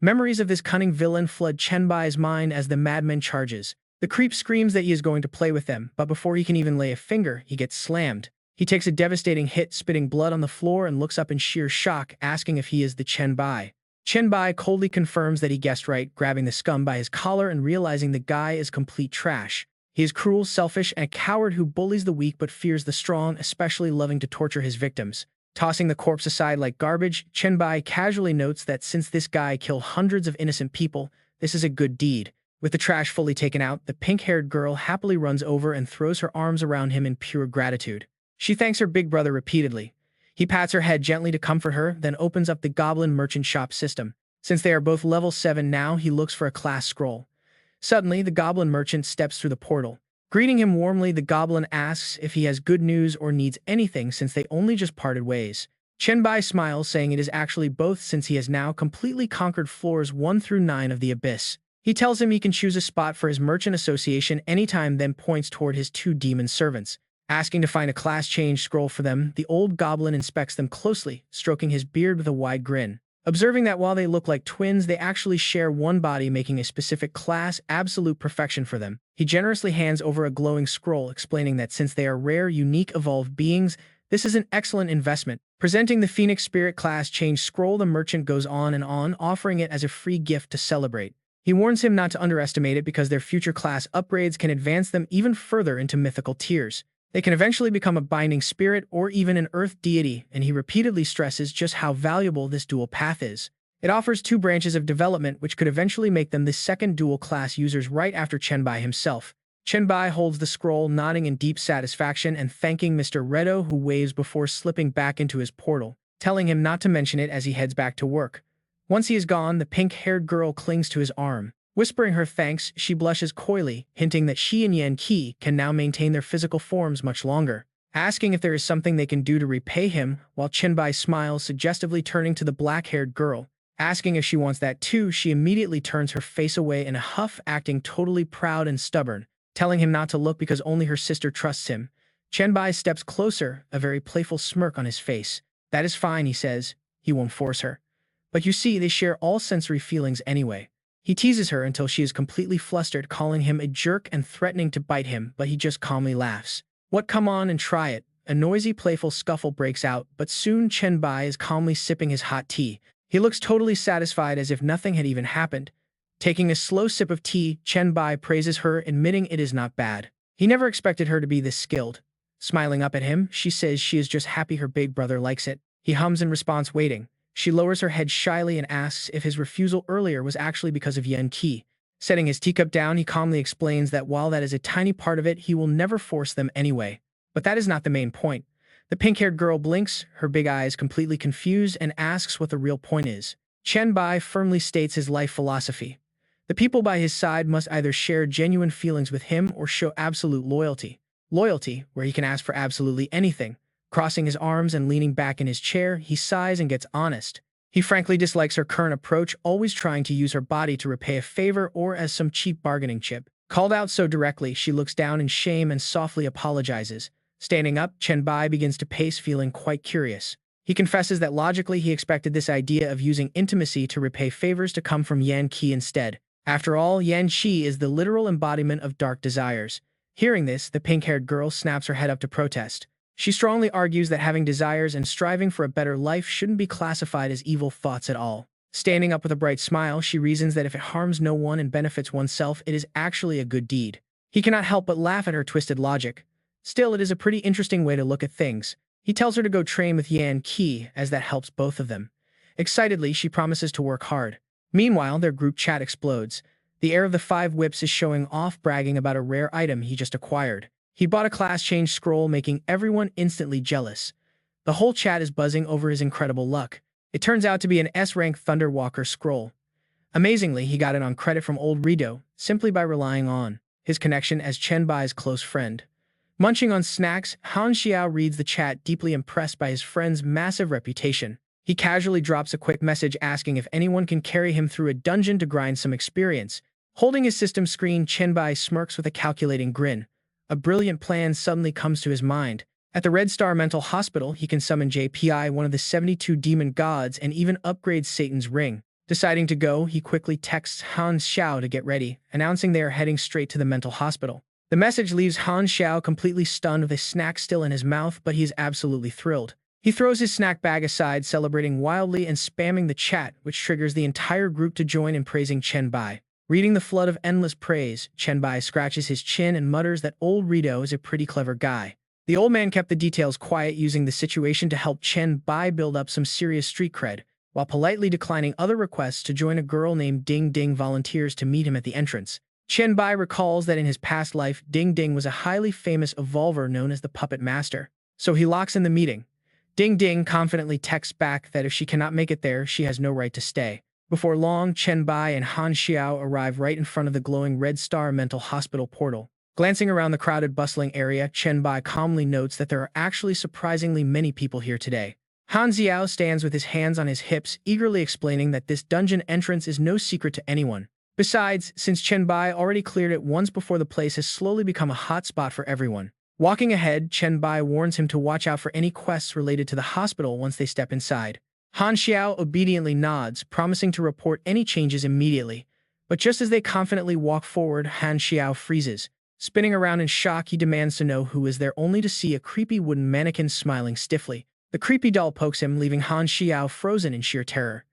Speaker 1: Memories of this cunning villain flood Chen Bai's mind as the madman charges. The creep screams that he is going to play with them, but before he can even lay a finger, he gets slammed. He takes a devastating hit, spitting blood on the floor, and looks up in sheer shock, asking if he is the Chen Bai. Chen Bai coldly confirms that he guessed right, grabbing the scum by his collar and realizing the guy is complete trash. He is cruel, selfish, and a coward who bullies the weak but fears the strong, especially loving to torture his victims. Tossing the corpse aside like garbage, Chen Bai casually notes that since this guy killed hundreds of innocent people, this is a good deed. With the trash fully taken out, the pink-haired girl happily runs over and throws her arms around him in pure gratitude. She thanks her big brother repeatedly. He pats her head gently to comfort her, then opens up the Goblin Merchant Shop system. Since they are both level 7 now, he looks for a class scroll. Suddenly, the Goblin Merchant steps through the portal. Greeting him warmly, the Goblin asks if he has good news or needs anything since they only just parted ways. Chen Bai smiles, saying it is actually both since he has now completely conquered floors 1 through 9 of the Abyss. He tells him he can choose a spot for his merchant association anytime, then points toward his 2 demon servants. Asking to find a class change scroll for them, the old goblin inspects them closely, stroking his beard with a wide grin. Observing that while they look like twins, they actually share one body, making a specific class absolute perfection for them. He generously hands over a glowing scroll, explaining that since they are rare, unique, evolved beings, this is an excellent investment. Presenting the Phoenix Spirit class change scroll, the merchant goes on and on, offering it as a free gift to celebrate. He warns him not to underestimate it because their future class upgrades can advance them even further into mythical tiers. They can eventually become a binding spirit or even an earth deity, and he repeatedly stresses just how valuable this dual path is. It offers 2 branches of development which could eventually make them the second dual-class users right after Chen Bai himself. Chen Bai holds the scroll, nodding in deep satisfaction and thanking Mr. Redo, who waves before slipping back into his portal, telling him not to mention it as he heads back to work. Once he is gone, the pink-haired girl clings to his arm. Whispering her thanks, she blushes coyly, hinting that she and Yan Qi can now maintain their physical forms much longer. Asking if there is something they can do to repay him, while Chen Bai smiles, suggestively turning to the black-haired girl. Asking if she wants that too, she immediately turns her face away in a huff, acting totally proud and stubborn, telling him not to look because only her sister trusts him. Chen Bai steps closer, a very playful smirk on his face. That is fine, he says. He won't force her. But you see, they share all sensory feelings anyway. He teases her until she is completely flustered, calling him a jerk and threatening to bite him, but he just calmly laughs. What, come on and try it. A noisy, playful scuffle breaks out, but soon Chen Bai is calmly sipping his hot tea. He looks totally satisfied as if nothing had even happened. Taking a slow sip of tea, Chen Bai praises her, admitting it is not bad. He never expected her to be this skilled. Smiling up at him, she says she is just happy her big brother likes it. He hums in response, waiting. She lowers her head shyly and asks if his refusal earlier was actually because of Yan Qi. Setting his teacup down, he calmly explains that while that is a tiny part of it, he will never force them anyway. But that is not the main point. The pink-haired girl blinks, her big eyes completely confused, and asks what the real point is. Chen Bai firmly states his life philosophy. The people by his side must either share genuine feelings with him or show absolute loyalty. Loyalty, where he can ask for absolutely anything. Crossing his arms and leaning back in his chair, he sighs and gets honest. He frankly dislikes her current approach, always trying to use her body to repay a favor or as some cheap bargaining chip. Called out so directly, she looks down in shame and softly apologizes. Standing up, Chen Bai begins to pace, feeling quite curious. He confesses that logically he expected this idea of using intimacy to repay favors to come from Yan Qi instead. After all, Yan Qi is the literal embodiment of dark desires. Hearing this, the pink-haired girl snaps her head up to protest. She strongly argues that having desires and striving for a better life shouldn't be classified as evil thoughts at all. Standing up with a bright smile, she reasons that if it harms no one and benefits oneself, it is actually a good deed. He cannot help but laugh at her twisted logic. Still, it is a pretty interesting way to look at things. He tells her to go train with Yan Qi, as that helps both of them. Excitedly, she promises to work hard. Meanwhile, their group chat explodes. The heir of the 5 whips is showing off, bragging about a rare item he just acquired. He bought a class change scroll, making everyone instantly jealous. The whole chat is buzzing over his incredible luck. It turns out to be an S-Rank Thunderwalker scroll. Amazingly, he got it on credit from old Rido, simply by relying on his connection as Chen Bai's close friend. Munching on snacks, Han Xiao reads the chat, deeply impressed by his friend's massive reputation. He casually drops a quick message asking if anyone can carry him through a dungeon to grind some experience. Holding his system screen, Chen Bai smirks with a calculating grin. A brilliant plan suddenly comes to his mind. At the Red Star Mental Hospital, he can summon JPI, one of the 72 demon gods, and even upgrade Satan's ring. Deciding to go, he quickly texts Han Xiao to get ready, announcing they are heading straight to the mental hospital. The message leaves Han Xiao completely stunned with a snack still in his mouth, but he is absolutely thrilled. He throws his snack bag aside, celebrating wildly and spamming the chat, which triggers the entire group to join in praising Chen Bai. Reading the flood of endless praise, Chen Bai scratches his chin and mutters that old Rido is a pretty clever guy. The old man kept the details quiet, using the situation to help Chen Bai build up some serious street cred, while politely declining other requests to join. A girl named Ding Ding volunteers to meet him at the entrance. Chen Bai recalls that in his past life, Ding Ding was a highly famous evolver known as the Puppet Master. So he locks in the meeting. Ding Ding confidently texts back that if she cannot make it there, she has no right to stay. Before long, Chen Bai and Han Xiao arrive right in front of the glowing Red Star Mental Hospital portal. Glancing around the crowded, bustling area, Chen Bai calmly notes that there are actually surprisingly many people here today. Han Xiao stands with his hands on his hips, eagerly explaining that this dungeon entrance is no secret to anyone. Besides, since Chen Bai already cleared it once before, the place has slowly become a hot spot for everyone. Walking ahead, Chen Bai warns him to watch out for any quests related to the hospital once they step inside. Han Xiao obediently nods, promising to report any changes immediately. But just as they confidently walk forward, Han Xiao freezes. Spinning around in shock, he demands to know who is there, only to see a creepy wooden mannequin smiling stiffly. The creepy doll pokes him, leaving Han Xiao frozen in sheer terror.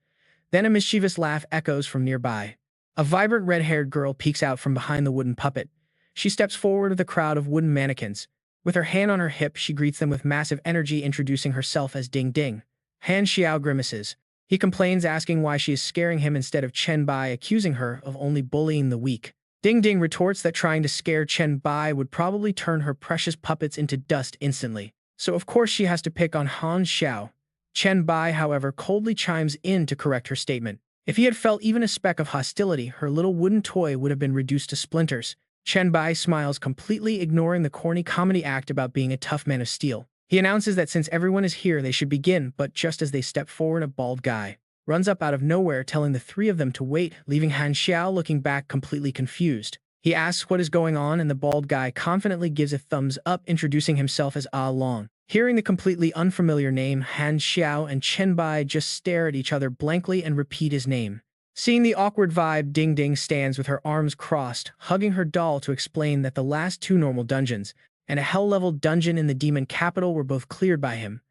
Speaker 1: Then a mischievous laugh echoes from nearby. A vibrant red-haired girl peeks out from behind the wooden puppet. She steps forward to the crowd of wooden mannequins. With her hand on her hip, she greets them with massive energy, introducing herself as Ding Ding. Han Xiao grimaces. He complains, asking why she is scaring him instead of Chen Bai, accusing her of only bullying the weak. Ding Ding retorts that trying to scare Chen Bai would probably turn her precious puppets into dust instantly. So of course she has to pick on Han Xiao. Chen Bai, however, coldly chimes in to correct her statement. If he had felt even a speck of hostility, her little wooden toy would have been reduced to splinters. Chen Bai smiles, completely ignoring the corny comedy act about being a tough man of steel. He announces that since everyone is here, they should begin, but just as they step forward, a bald guy runs up out of nowhere, telling the 3 of them to wait, leaving Han Xiao looking back completely confused. He asks what is going on, and the bald guy confidently gives a thumbs up, introducing himself as Ah Long. Hearing the completely unfamiliar name, Han Xiao and Chen Bai just stare at each other blankly and repeat his name. Seeing the awkward vibe, Ding Ding stands with her arms crossed, hugging her doll, to explain that the last 2 normal dungeons and a hell-level dungeon in the demon capital were both cleared by him.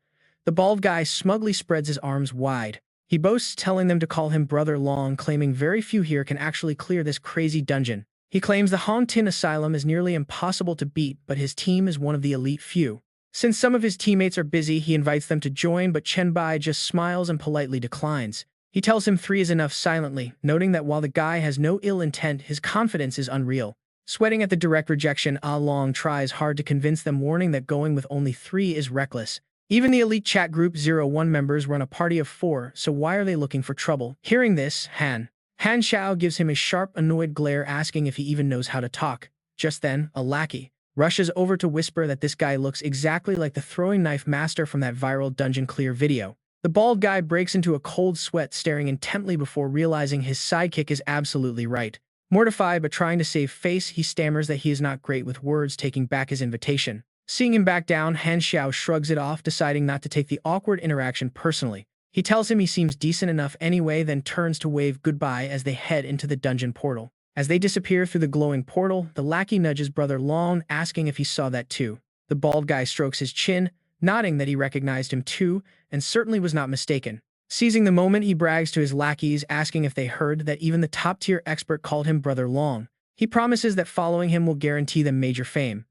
Speaker 1: The bald guy smugly spreads his arms wide. He boasts, telling them to call him Brother Long, claiming very few here can actually clear this crazy dungeon. He claims the Hong Tin Asylum is nearly impossible to beat, but his team is one of the elite few. Since some of his teammates are busy, he invites them to join, but Chen Bai just smiles and politely declines. He tells him 3 is enough silently, noting that while the guy has no ill intent, his confidence is unreal. Sweating at the direct rejection, Ah Long tries hard to convince them, warning that going with only 3 is reckless. Even the elite chat group 01 members run a party of 4, so why are they looking for trouble? Hearing this, Han Xiao gives him a sharp, annoyed glare, asking if he even knows how to talk. Just then, a lackey rushes over to whisper that this guy looks exactly like the throwing knife master from that viral dungeon clear video. The bald guy breaks into a cold sweat, staring intently before realizing his sidekick is absolutely right. Mortified but trying to save face, he stammers that he is not great with words, taking back his invitation. Seeing him back down, Han Xiao shrugs it off, deciding not to take the awkward interaction personally. He tells him he seems decent enough anyway, then turns to wave goodbye as they head into the dungeon portal. As they disappear through the glowing portal, the lackey nudges Brother Long, asking if he saw that too. The bald guy strokes his chin, nodding that he recognized him too, and certainly was not mistaken. Seizing the moment, he brags to his lackeys, asking if they heard that even the top-tier expert called him Brother Long. He promises that following him will guarantee them major fame.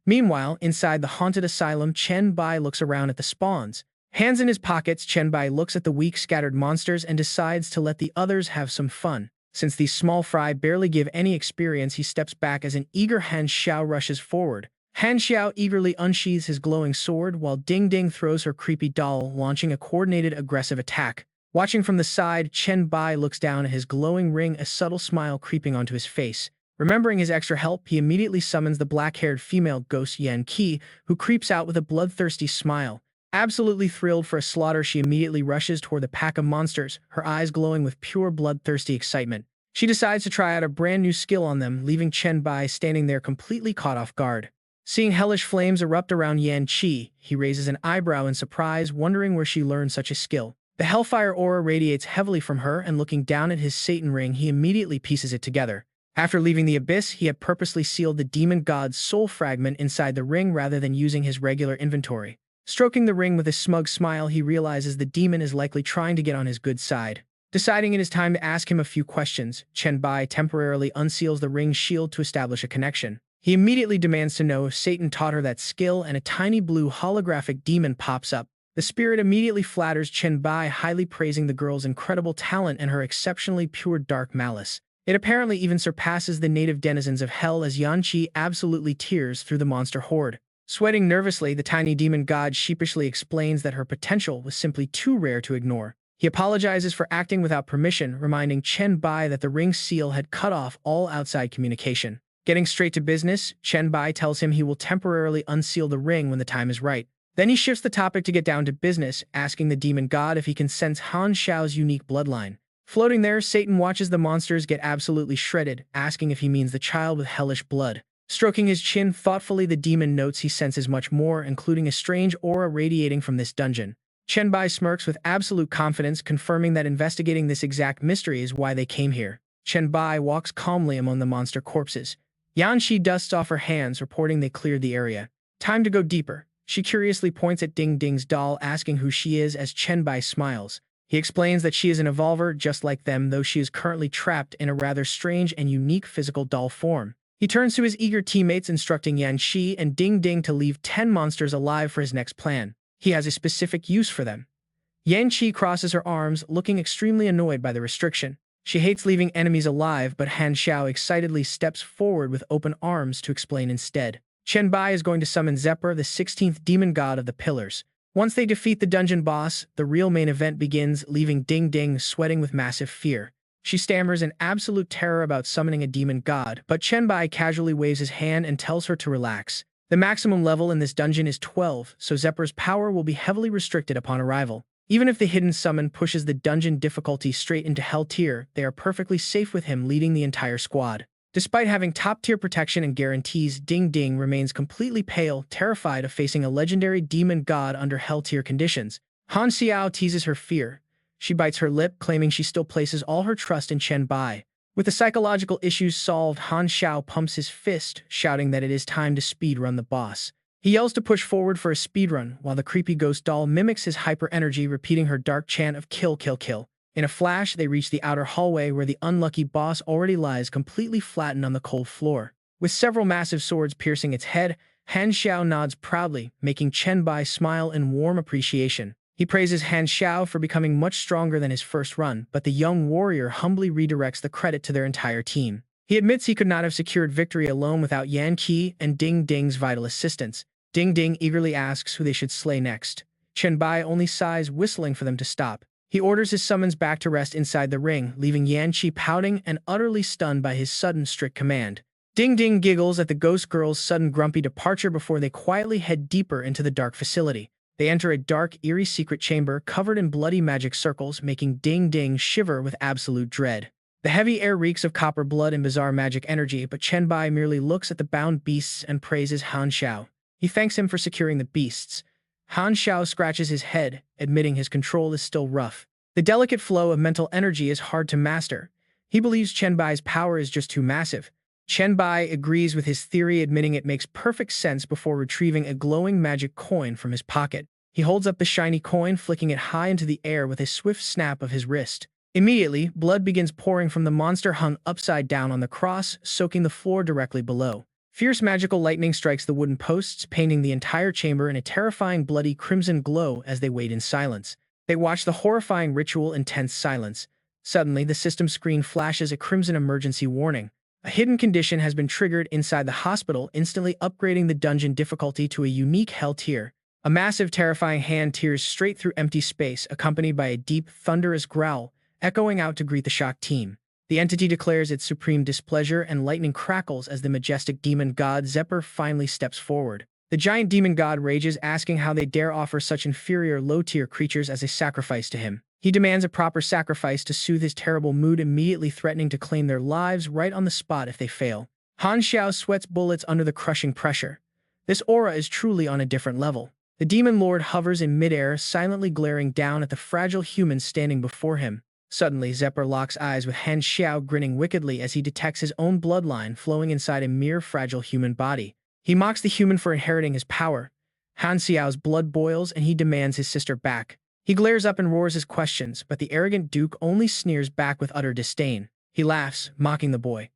Speaker 1: Meanwhile, inside the haunted asylum, Chen Bai looks around at the spawns. Hands in his pockets, Chen Bai looks at the weak, scattered monsters and decides to let the others have some fun. Since these small fry barely give any experience, he steps back as an eager Han Xiao rushes forward. Han Xiao eagerly unsheathes his glowing sword while Ding Ding throws her creepy doll, launching a coordinated aggressive attack. Watching from the side, Chen Bai looks down at his glowing ring, a subtle smile creeping onto his face. Remembering his extra help, he immediately summons the black-haired female ghost Yan Qi, who creeps out with a bloodthirsty smile. Absolutely thrilled for a slaughter, she immediately rushes toward the pack of monsters, her eyes glowing with pure bloodthirsty excitement. She decides to try out a brand new skill on them, leaving Chen Bai standing there completely caught off guard. Seeing hellish flames erupt around Yan Qi, he raises an eyebrow in surprise, wondering where she learned such a skill. The hellfire aura radiates heavily from her, and looking down at his Satan ring, he immediately pieces it together. After leaving the abyss, he had purposely sealed the demon god's soul fragment inside the ring rather than using his regular inventory. Stroking the ring with a smug smile, he realizes the demon is likely trying to get on his good side. Deciding it is time to ask him a few questions, Chen Bai temporarily unseals the ring's shield to establish a connection. He immediately demands to know if Satan taught her that skill, and a tiny blue holographic demon pops up. The spirit immediately flatters Chen Bai, highly praising the girl's incredible talent and her exceptionally pure dark malice. It apparently even surpasses the native denizens of hell, as Yan Qi absolutely tears through the monster horde. Sweating nervously, the tiny demon god sheepishly explains that her potential was simply too rare to ignore. He apologizes for acting without permission, reminding Chen Bai that the ring's seal had cut off all outside communication. Getting straight to business, Chen Bai tells him he will temporarily unseal the ring when the time is right. Then he shifts the topic to get down to business, asking the demon god if he can sense Han Xiao's unique bloodline. Floating there, Satan watches the monsters get absolutely shredded, asking if he means the child with hellish blood. Stroking his chin thoughtfully, the demon notes he senses much more, including a strange aura radiating from this dungeon. Chen Bai smirks with absolute confidence, confirming that investigating this exact mystery is why they came here. Chen Bai walks calmly among the monster corpses. Yan Qi dusts off her hands, reporting they cleared the area. Time to go deeper. She curiously points at Ding Ding's doll, asking who she is, as Chen Bai smiles. He explains that she is an evolver just like them, though she is currently trapped in a rather strange and unique physical doll form. He turns to his eager teammates, instructing Yan Qi and Ding Ding to leave 10 monsters alive for his next plan. He has a specific use for them. Yan Qi crosses her arms, looking extremely annoyed by the restriction. She hates leaving enemies alive, but Han Xiao excitedly steps forward with open arms to explain instead. Chen Bai is going to summon Zephyr, the 16th demon god of the Pillars. Once they defeat the dungeon boss, the real main event begins, leaving Ding Ding sweating with massive fear. She stammers in absolute terror about summoning a demon god, but Chen Bai casually waves his hand and tells her to relax. The maximum level in this dungeon is 12, so Zephyr's power will be heavily restricted upon arrival. Even if the hidden summon pushes the dungeon difficulty straight into Hell tier, they are perfectly safe with him leading the entire squad. Despite having top-tier protection and guarantees, Ding Ding remains completely pale, terrified of facing a legendary demon god under Hell-tier conditions. Han Xiao teases her fear. She bites her lip, claiming she still places all her trust in Chen Bai. With the psychological issues solved, Han Xiao pumps his fist, shouting that it is time to speedrun the boss. He yells to push forward for a speedrun, while the creepy ghost doll mimics his hyper-energy, repeating her dark chant of kill, kill, kill. In a flash, they reach the outer hallway where the unlucky boss already lies completely flattened on the cold floor. With several massive swords piercing its head, Han Xiao nods proudly, making Chen Bai smile in warm appreciation. He praises Han Xiao for becoming much stronger than his first run, but the young warrior humbly redirects the credit to their entire team. He admits he could not have secured victory alone without Yan Qi and Ding Ding's vital assistance. Ding Ding eagerly asks who they should slay next. Chen Bai only sighs, whistling for them to stop. He orders his summons back to rest inside the ring, leaving Yan Qi pouting and utterly stunned by his sudden strict command. Ding Ding giggles at the ghost girl's sudden grumpy departure before they quietly head deeper into the dark facility. They enter a dark, eerie secret chamber covered in bloody magic circles, making Ding Ding shiver with absolute dread. The heavy air reeks of copper blood and bizarre magic energy, but Chen Bai merely looks at the bound beasts and praises Han Xiao. He thanks him for securing the beasts. Han Xiao scratches his head, admitting his control is still rough. The delicate flow of mental energy is hard to master. He believes Chen Bai's power is just too massive. Chen Bai agrees with his theory, admitting it makes perfect sense before retrieving a glowing magic coin from his pocket. He holds up the shiny coin, flicking it high into the air with a swift snap of his wrist. Immediately, blood begins pouring from the monster hung upside down on the cross, soaking the floor directly below. Fierce magical lightning strikes the wooden posts, painting the entire chamber in a terrifying bloody crimson glow as they wait in silence. They watch the horrifying ritual in tense silence. Suddenly, the system screen flashes a crimson emergency warning. A hidden condition has been triggered inside the hospital, instantly upgrading the dungeon difficulty to a unique hell tier. A massive, terrifying hand tears straight through empty space, accompanied by a deep, thunderous growl, echoing out to greet the shocked team. The entity declares its supreme displeasure, and lightning crackles as the majestic demon god Zephyr finally steps forward. The giant demon god rages, asking how they dare offer such inferior, low-tier creatures as a sacrifice to him. He demands a proper sacrifice to soothe his terrible mood, immediately threatening to claim their lives right on the spot if they fail. Han Xiao sweats bullets under the crushing pressure. This aura is truly on a different level. The demon lord hovers in midair, silently glaring down at the fragile humans standing before him. Suddenly, Zephyr locks eyes with Han Xiao, grinning wickedly as he detects his own bloodline flowing inside a mere fragile human body. He mocks the human for inheriting his power. Han Xiao's blood boils and he demands his sister back. He glares up and roars his questions, but the arrogant duke only sneers back with utter disdain. He laughs, mocking the boy.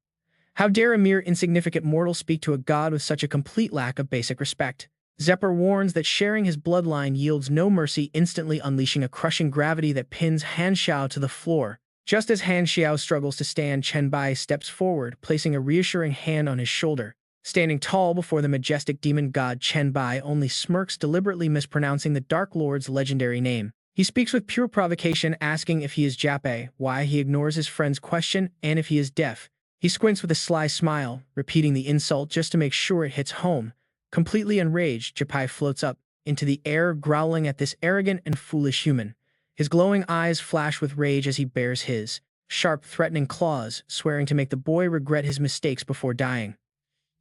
Speaker 1: How dare a mere insignificant mortal speak to a god with such a complete lack of basic respect? Zephyr warns that sharing his bloodline yields no mercy, instantly unleashing a crushing gravity that pins Han Xiao to the floor. Just as Han Xiao struggles to stand, Chen Bai steps forward, placing a reassuring hand on his shoulder. Standing tall before the majestic demon god, Chen Bai only smirks, deliberately mispronouncing the Dark Lord's legendary name. He speaks with pure provocation, asking if he is Jape, why he ignores his friend's question, and if he is deaf. He squints with a sly smile, repeating the insult just to make sure it hits home. Completely enraged, Japai floats up into the air, growling at this arrogant and foolish human. His glowing eyes flash with rage as he bares his sharp, threatening claws, swearing to make the boy regret his mistakes before dying.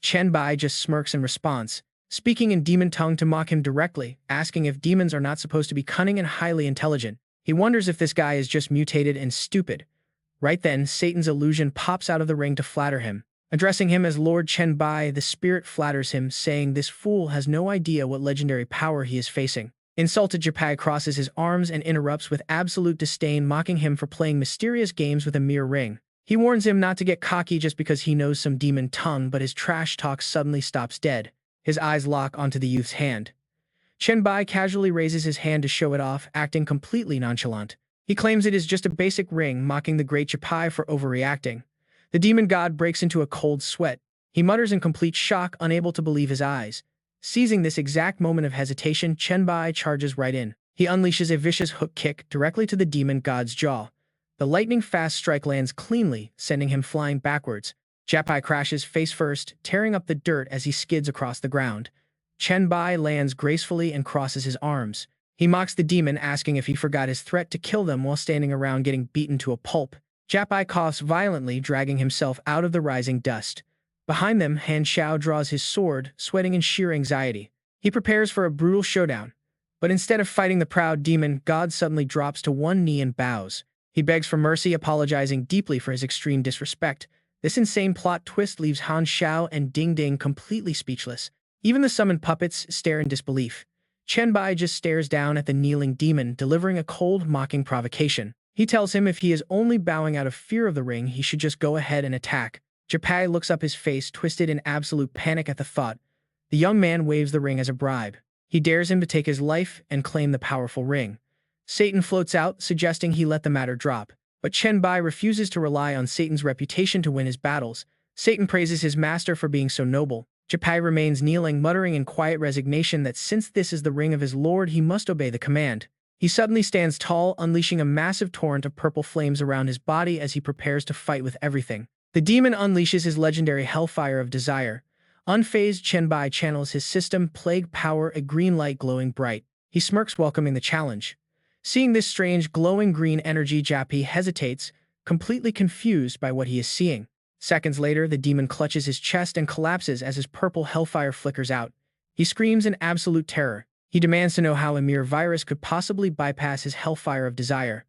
Speaker 1: Chen Bai just smirks in response, speaking in demon tongue to mock him directly, asking if demons are not supposed to be cunning and highly intelligent. He wonders if this guy is just mutated and stupid. Right then, Satan's illusion pops out of the ring to flatter him. Addressing him as Lord Chen Bai, the spirit flatters him, saying this fool has no idea what legendary power he is facing. Insulted, Japai crosses his arms and interrupts with absolute disdain, mocking him for playing mysterious games with a mere ring. He warns him not to get cocky just because he knows some demon tongue, but his trash talk suddenly stops dead. His eyes lock onto the youth's hand. Chen Bai casually raises his hand to show it off, acting completely nonchalant. He claims it is just a basic ring, mocking the great Japai for overreacting. The demon god breaks into a cold sweat. He mutters in complete shock, unable to believe his eyes. Seizing this exact moment of hesitation, Chen Bai charges right in. He unleashes a vicious hook kick directly to the demon god's jaw. The lightning-fast strike lands cleanly, sending him flying backwards. Japai crashes face first, tearing up the dirt as he skids across the ground. Chen Bai lands gracefully and crosses his arms. He mocks the demon, asking if he forgot his threat to kill them while standing around getting beaten to a pulp. Japai coughs violently, dragging himself out of the rising dust. Behind them, Han Xiao draws his sword, sweating in sheer anxiety. He prepares for a brutal showdown. But instead of fighting the proud demon, God suddenly drops to one knee and bows. He begs for mercy, apologizing deeply for his extreme disrespect. This insane plot twist leaves Han Xiao and Ding Ding completely speechless. Even the summoned puppets stare in disbelief. Chen Bai just stares down at the kneeling demon, delivering a cold, mocking provocation. He tells him if he is only bowing out of fear of the ring, he should just go ahead and attack. Japai looks up, his face twisted in absolute panic at the thought. The young man waves the ring as a bribe. He dares him to take his life and claim the powerful ring. Satan floats out, suggesting he let the matter drop. But Chen Bai refuses to rely on Satan's reputation to win his battles. Satan praises his master for being so noble. Japai remains kneeling, muttering in quiet resignation that since this is the ring of his lord, he must obey the command. He suddenly stands tall, unleashing a massive torrent of purple flames around his body as he prepares to fight with everything. The demon unleashes his legendary Hellfire of Desire. Unfazed, Chen Bai channels his system, Plague Power, a green light glowing bright. He smirks, welcoming the challenge. Seeing this strange, glowing green energy, Japai hesitates, completely confused by what he is seeing. Seconds later, the demon clutches his chest and collapses as his purple hellfire flickers out. He screams in absolute terror. He demands to know how a mere virus could possibly bypass his Hellfire of Desire.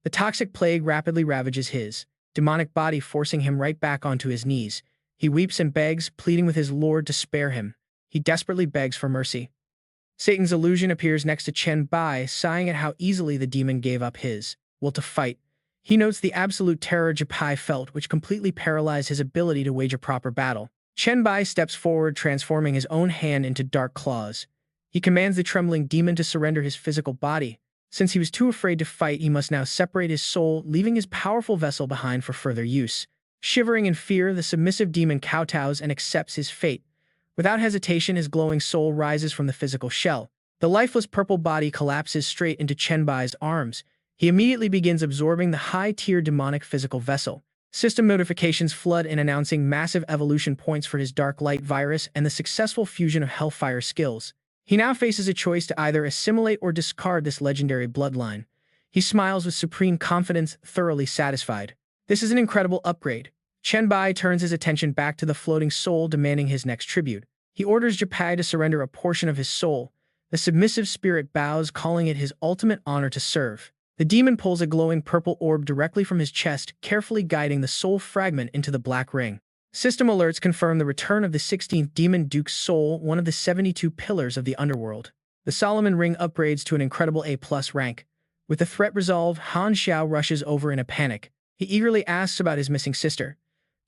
Speaker 1: The toxic plague rapidly ravages his demonic body, forcing him right back onto his knees. He weeps and begs, pleading with his lord to spare him. He desperately begs for mercy. Satan's illusion appears next to Chen Bai, sighing at how easily the demon gave up his will to fight. He notes the absolute terror Pai felt, which completely paralyzed his ability to wage a proper battle. Chen Bai steps forward, transforming his own hand into dark claws. He commands the trembling demon to surrender his physical body. Since he was too afraid to fight, he must now separate his soul, leaving his powerful vessel behind for further use. Shivering in fear, the submissive demon kowtows and accepts his fate. Without hesitation, his glowing soul rises from the physical shell. The lifeless purple body collapses straight into Chen Bai's arms. He immediately begins absorbing the high-tier demonic physical vessel. System notifications flood in, announcing massive evolution points for his Dark Light virus and the successful fusion of Hellfire skills. He now faces a choice to either assimilate or discard this legendary bloodline. He smiles with supreme confidence, thoroughly satisfied. This is an incredible upgrade. Chen Bai turns his attention back to the floating soul, demanding his next tribute. He orders Pai to surrender a portion of his soul. The submissive spirit bows, calling it his ultimate honor to serve. The demon pulls a glowing purple orb directly from his chest, carefully guiding the soul fragment into the black ring. System alerts confirm the return of the 16th Demon Duke's soul, one of the 72 pillars of the underworld. The Solomon Ring upgrades to an incredible A+ rank. With the threat resolved, Han Xiao rushes over in a panic. He eagerly asks about his missing sister.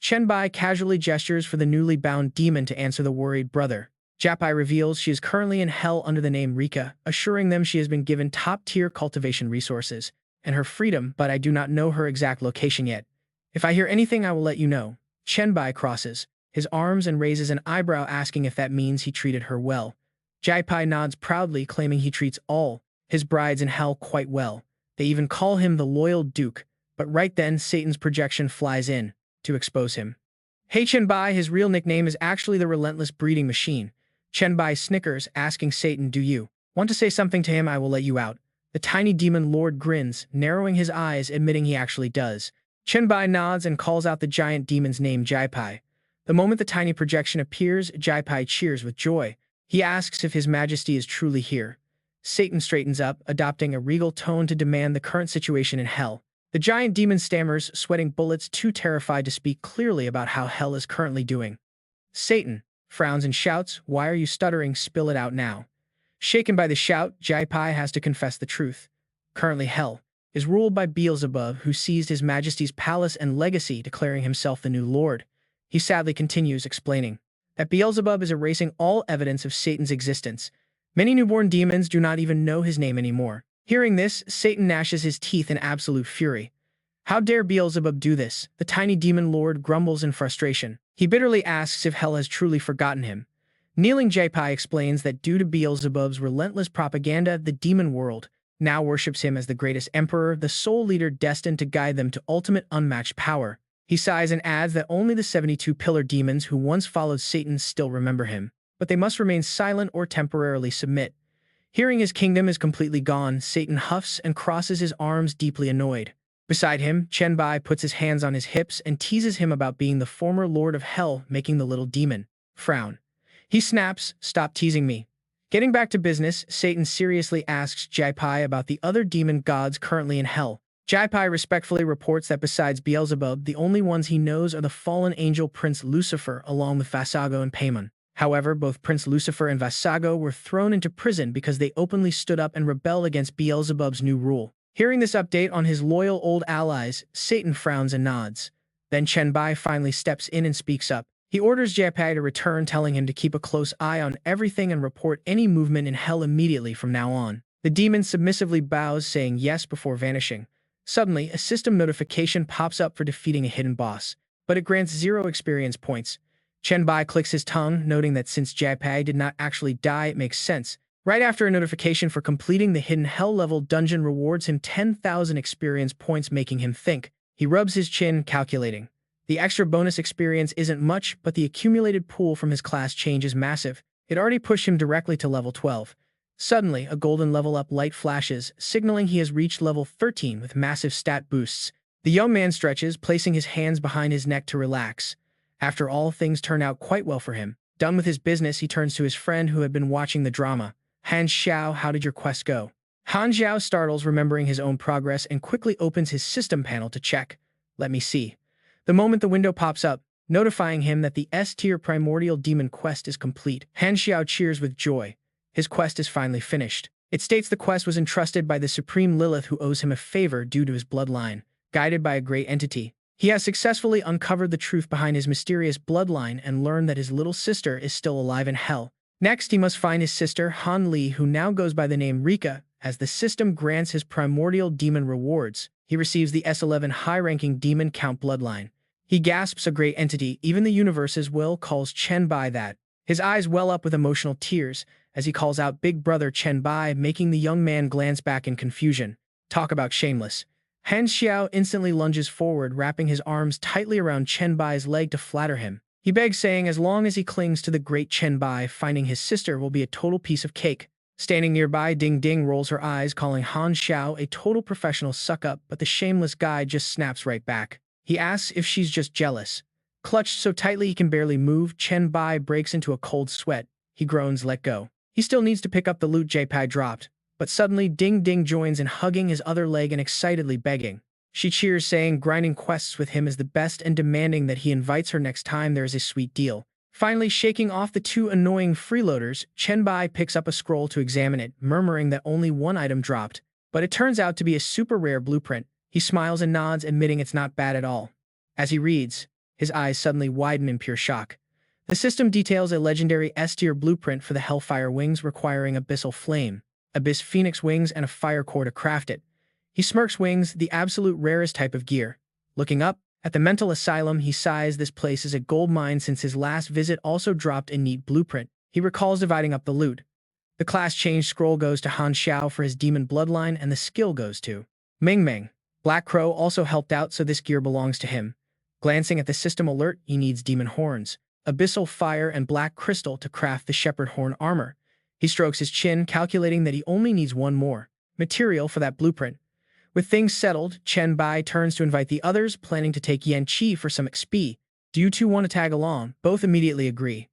Speaker 1: Chen Bai casually gestures for the newly bound demon to answer the worried brother. Pai reveals she is currently in hell under the name Rika, assuring them she has been given top-tier cultivation resources and her freedom, but I do not know her exact location yet. If I hear anything, I will let you know. Chen Bai crosses his arms and raises an eyebrow, asking if that means he treated her well. Pai nods proudly, claiming he treats all his brides in hell quite well. They even call him the Loyal Duke, but right then Satan's projection flies in to expose him. Hey Chen Bai, his real nickname is actually the Relentless Breeding Machine. Chen Bai snickers, asking Satan, do you want to say something to him? I will let you out. The tiny demon lord grins, narrowing his eyes, admitting he actually does. Chen Bai nods and calls out the giant demon's name, Pai. The moment the tiny projection appears, Pai cheers with joy. He asks if His Majesty is truly here. Satan straightens up, adopting a regal tone to demand the current situation in hell. The giant demon stammers, sweating bullets, too terrified to speak clearly about how hell is currently doing. Satan frowns and shouts, why are you stuttering? Spill it out now. Shaken by the shout, Pai has to confess the truth. Currently hell is ruled by Beelzebub, who seized His Majesty's palace and legacy, declaring himself the new lord. He sadly continues, explaining that Beelzebub is erasing all evidence of Satan's existence. Many newborn demons do not even know his name anymore. Hearing this, Satan gnashes his teeth in absolute fury. How dare Beelzebub do this? The tiny demon lord grumbles in frustration. He bitterly asks if hell has truly forgotten him. Kneeling Pai explains that due to Beelzebub's relentless propaganda, the demon world now worships him as the greatest emperor, the sole leader destined to guide them to ultimate unmatched power. He sighs and adds that only the 72 pillar demons who once followed Satan still remember him, but they must remain silent or temporarily submit. Hearing his kingdom is completely gone, Satan huffs and crosses his arms, deeply annoyed. Beside him, Chen Bai puts his hands on his hips and teases him about being the former lord of hell, making the little demon frown. He snaps, stop teasing me. Getting back to business, Satan seriously asks Pai about the other demon gods currently in hell. Pai respectfully reports that besides Beelzebub, the only ones he knows are the fallen angel Prince Lucifer, along with Vasago and Paimon. However, both Prince Lucifer and Vasago were thrown into prison because they openly stood up and rebelled against Beelzebub's new rule. Hearing this update on his loyal old allies, Satan frowns and nods. Then Chen Bai finally steps in and speaks up. He orders Pai to return, telling him to keep a close eye on everything and report any movement in hell immediately from now on. The demon submissively bows, saying yes before vanishing. Suddenly, a system notification pops up for defeating a hidden boss, but it grants 0 experience points. Chen Bai clicks his tongue, noting that since Pai did not actually die, it makes sense. Right after, a notification for completing the hidden hell-level dungeon rewards him 10,000 experience points, making him think. He rubs his chin, calculating. The extra bonus experience isn't much, but the accumulated pool from his class change is massive. It already pushed him directly to level 12. Suddenly, a golden level-up light flashes, signaling he has reached level 13 with massive stat boosts. The young man stretches, placing his hands behind his neck to relax. After all, things turn out quite well for him. Done with his business, he turns to his friend who had been watching the drama. Han Xiao, how did your quest go? Han Xiao startles, remembering his own progress, and quickly opens his system panel to check. Let me see. The moment the window pops up, notifying him that the S-tier primordial demon quest is complete. Han Xiao cheers with joy. His quest is finally finished. It states the quest was entrusted by the Supreme Lilith, who owes him a favor due to his bloodline. Guided by a great entity, he has successfully uncovered the truth behind his mysterious bloodline and learned that his little sister is still alive in hell. Next, he must find his sister, Han Li, who now goes by the name Rika, as the system grants his primordial demon rewards. He receives the S11 high-ranking demon count bloodline. He gasps, a great entity, even the universe's will calls Chen Bai that. His eyes well up with emotional tears as he calls out Big Brother Chen Bai, making the young man glance back in confusion. Talk about shameless. Han Xiao instantly lunges forward, wrapping his arms tightly around Chen Bai's leg to flatter him. He begs, saying as long as he clings to the great Chen Bai, finding his sister will be a total piece of cake. Standing nearby, Ding Ding rolls her eyes, calling Han Xiao a total professional suck-up, but the shameless guy just snaps right back. He asks if she's just jealous. Clutched so tightly he can barely move, Chen Bai breaks into a cold sweat. He groans, let go. He still needs to pick up the loot J-Pai dropped, but suddenly Ding Ding joins in, hugging his other leg and excitedly begging. She cheers, saying grinding quests with him is the best and demanding that he invites her next time there is a sweet deal. Finally, shaking off the two annoying freeloaders, Chen Bai picks up a scroll to examine it, murmuring that only one item dropped, but it turns out to be a super rare blueprint. He smiles and nods, admitting it's not bad at all. As he reads, his eyes suddenly widen in pure shock. The system details a legendary S-tier blueprint for the Hellfire Wings requiring Abyssal Flame, Abyss Phoenix Wings, and a Fire Core to craft it. He smirks. Wings, the absolute rarest type of gear. Looking up at the mental asylum, he sighs. This place is a gold mine, since his last visit also dropped a neat blueprint. He recalls dividing up the loot. The class change scroll goes to Han Xiao for his demon bloodline, and the skill goes to Ming Ming. Black Crow also helped out, so this gear belongs to him. Glancing at the system alert, he needs demon horns, abyssal fire, and black crystal to craft the shepherd horn armor. He strokes his chin, calculating that he only needs one more material for that blueprint. With things settled, Chen Bai turns to invite the others, planning to take Yan Qi for some XP. Do you two want to tag along? Both immediately agree.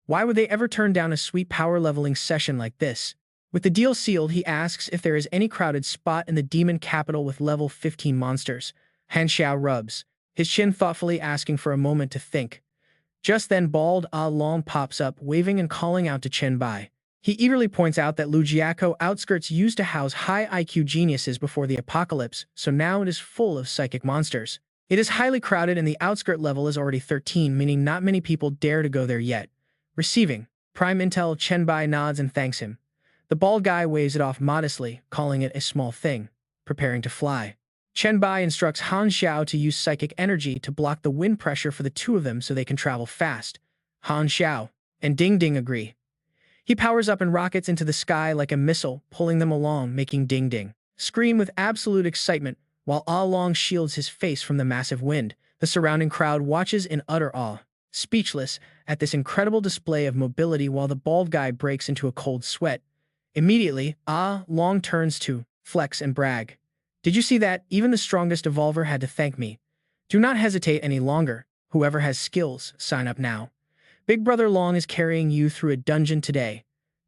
Speaker 1: Why would they ever turn down a sweet power leveling session like this? With the deal sealed, he asks if there is any crowded spot in the demon capital with level 15 monsters. Han Xiao rubs his chin thoughtfully, asking for a moment to think. Just then, bald Ah Long pops up, waving and calling out to Chen Bai. He eagerly points out that Lujiako outskirts used to house high IQ geniuses before the apocalypse, so now it is full of psychic monsters. It is highly crowded, and the outskirt level is already 13, meaning not many people dare to go there yet. Receiving prime intel, Chen Bai nods and thanks him. The bald guy waves it off modestly, calling it a small thing, preparing to fly. Chen Bai instructs Han Xiao to use psychic energy to block the wind pressure for the two of them so they can travel fast. Han Xiao and Ding Ding agree. He powers up and rockets into the sky like a missile, pulling them along, making Ding Ding scream with absolute excitement, while Ah Long shields his face from the massive wind. The surrounding crowd watches in utter awe, speechless at this incredible display of mobility, while the bald guy breaks into a cold sweat. Immediately, Ah Long turns to flex and brag. Did you see that? Even the strongest evolver had to thank me. Do not hesitate any longer. Whoever has skills, sign up now. Big Brother Long is carrying you through a dungeon today.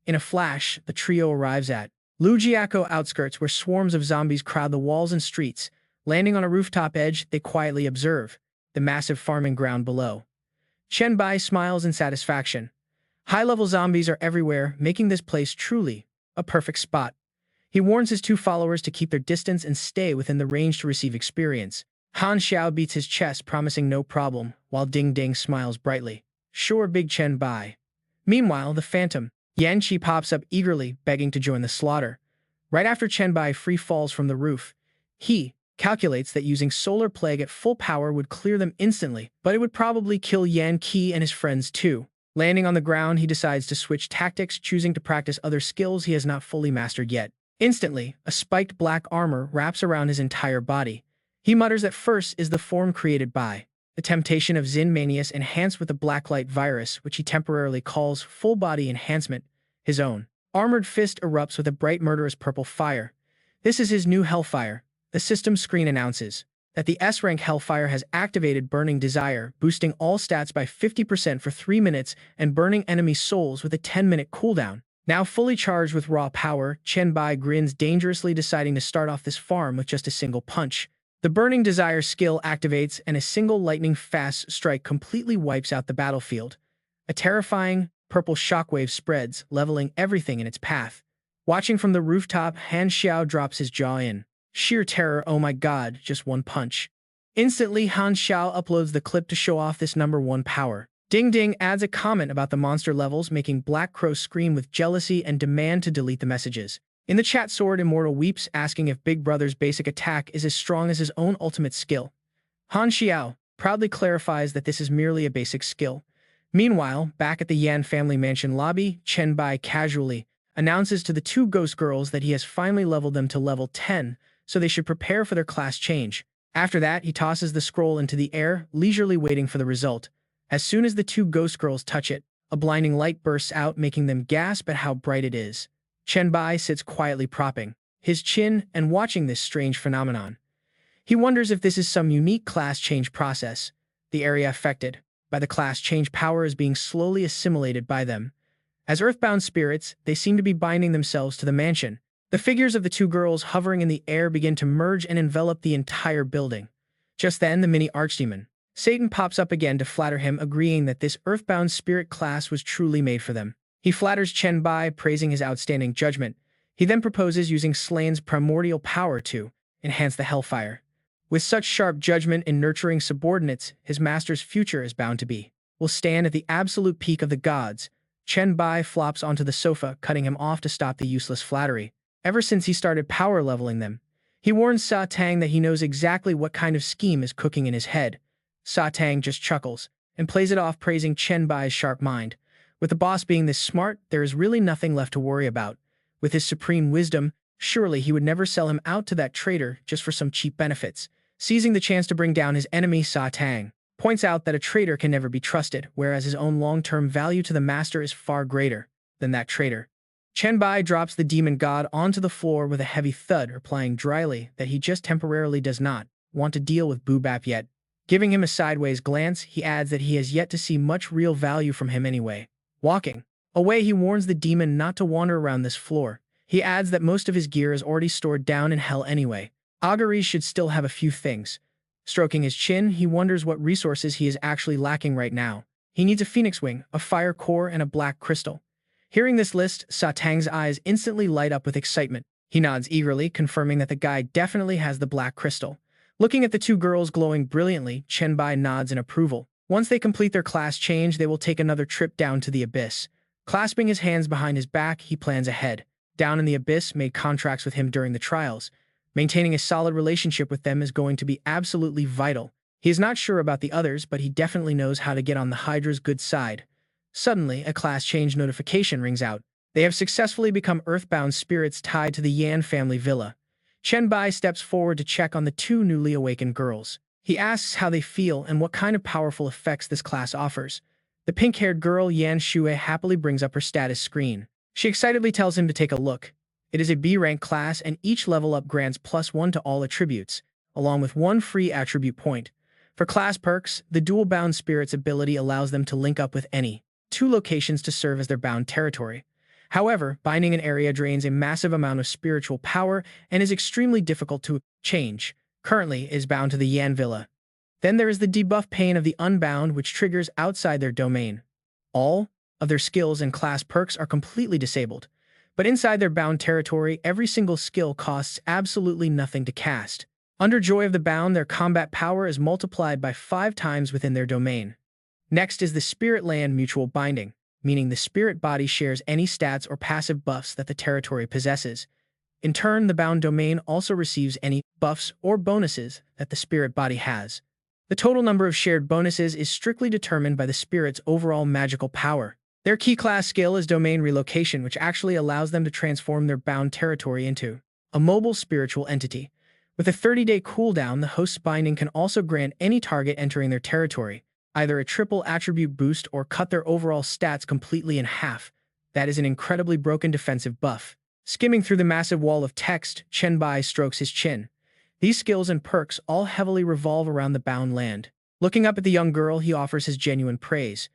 Speaker 1: In a flash, the trio arrives at Lujiako outskirts, where swarms of zombies crowd the walls and streets. Landing on a rooftop edge, they quietly observe the massive farming ground below. Chen Bai smiles in satisfaction. High-level zombies are everywhere, making this place truly a perfect spot. He warns his two followers to keep their distance and stay within the range to receive experience. Han Xiao beats his chest, promising no problem, while Ding Ding smiles brightly. Sure, Big Chen Bai. Meanwhile, the Phantom Yan Qi pops up eagerly, begging to join the slaughter. Right after Chen Bai free falls from the roof, he calculates that using Solar Plague at full power would clear them instantly, but it would probably kill Yan Qi and his friends too. Landing on the ground, he decides to switch tactics, choosing to practice other skills he has not fully mastered yet. Instantly, a spiked black armor wraps around his entire body. He mutters that first is the form created by the temptation of Xin Manius, enhanced with a blacklight virus, which he temporarily calls full body enhancement. His own armored fist erupts with a bright murderous purple fire. This is his new Hellfire. The system screen announces that the S-Rank Hellfire has activated Burning Desire, boosting all stats by 50% for 3 minutes and burning enemy souls with a 10-minute cooldown. Now fully charged with raw power, Chen Bai grins dangerously, deciding to start off this farm with just a single punch. The Burning Desire skill activates and a single lightning-fast strike completely wipes out the battlefield. A terrifying, purple shockwave spreads, leveling everything in its path. Watching from the rooftop, Han Xiao drops his jaw in sheer terror. Oh my god, just one punch. Instantly, Han Xiao uploads the clip to show off this #1 power. Ding Ding adds a comment about the monster levels, making Black Crow scream with jealousy and demand to delete the messages. In the chat, Sword Immortal weeps, asking if Big Brother's basic attack is as strong as his own ultimate skill. Han Xiao proudly clarifies that this is merely a basic skill. Meanwhile, back at the Yan family mansion lobby, Chen Bai casually announces to the two ghost girls that he has finally leveled them to level 10, so they should prepare for their class change. After that, he tosses the scroll into the air, leisurely waiting for the result. As soon as the two ghost girls touch it, a blinding light bursts out, making them gasp at how bright it is. Chen Bai sits quietly propping his chin and watching this strange phenomenon. He wonders if this is some unique class change process. The area affected by the class change power is being slowly assimilated by them. As earthbound spirits, they seem to be binding themselves to the mansion. The figures of the two girls hovering in the air begin to merge and envelop the entire building. Just then, the mini archdemon Satan pops up again to flatter him, agreeing that this earthbound spirit class was truly made for them. He flatters Chen Bai, praising his outstanding judgment. He then proposes using Slane's primordial power to enhance the hellfire. With such sharp judgment in nurturing subordinates, his master's future is bound to be will stand at the absolute peak of the gods. Chen Bai flops onto the sofa, cutting him off to stop the useless flattery. Ever since he started power leveling them, he warns Sa Tang that he knows exactly what kind of scheme is cooking in his head. Sa Tang just chuckles and plays it off, praising Chen Bai's sharp mind. With the boss being this smart, there is really nothing left to worry about. With his supreme wisdom, surely he would never sell him out to that traitor just for some cheap benefits. Seizing the chance to bring down his enemy, Sa Tang points out that a traitor can never be trusted, whereas his own long-term value to the master is far greater than that traitor. Chen Bai drops the demon god onto the floor with a heavy thud, replying dryly that he just temporarily does not want to deal with Boobap yet. Giving him a sideways glance, he adds that he has yet to see much real value from him anyway. Walking away, he warns the demon not to wander around this floor. He adds that most of his gear is already stored down in hell anyway. Auguries should still have a few things. Stroking his chin, he wonders what resources he is actually lacking right now. He needs a phoenix wing, a fire core, and a black crystal. Hearing this list, Sa Tang's eyes instantly light up with excitement. He nods eagerly, confirming that the guy definitely has the black crystal. Looking at the two girls glowing brilliantly, Chen Bai nods in approval. Once they complete their class change, they will take another trip down to the abyss. Clasping his hands behind his back, he plans ahead. Down in the abyss made contracts with him during the trials. Maintaining a solid relationship with them is going to be absolutely vital. He is not sure about the others, but he definitely knows how to get on the Hydra's good side. Suddenly, a class change notification rings out. They have successfully become earthbound spirits tied to the Yan family villa. Chen Bai steps forward to check on the two newly awakened girls. He asks how they feel and what kind of powerful effects this class offers. The pink-haired girl Yan Shui happily brings up her status screen. She excitedly tells him to take a look. It is a B-rank class, and each level up grants +1 to all attributes, along with 1 free attribute point. For class perks, the dual-bound spirits ability allows them to link up with any 2 locations to serve as their bound territory. However, binding an area drains a massive amount of spiritual power and is extremely difficult to change. Currently is bound to the Yan Villa. Then there is the debuff pain of the Unbound, which triggers outside their domain. All of their skills and class perks are completely disabled. But inside their bound territory, every single skill costs absolutely nothing to cast. Under Joy of the Bound, their combat power is multiplied by 5 times within their domain. Next is the Spirit Land Mutual Binding, meaning the spirit body shares any stats or passive buffs that the territory possesses. In turn, the bound domain also receives any buffs or bonuses that the spirit body has. The total number of shared bonuses is strictly determined by the spirit's overall magical power. Their key class skill is Domain Relocation, which actually allows them to transform their bound territory into a mobile spiritual entity. With a 30-day cooldown, the host's binding can also grant any target entering their territory either a triple attribute boost or cut their overall stats completely in half. That is an incredibly broken defensive buff. Skimming through the massive wall of text, Chen Bai strokes his chin. These skills and perks all heavily revolve around the bound land. Looking up at the young girl, he offers his genuine praise.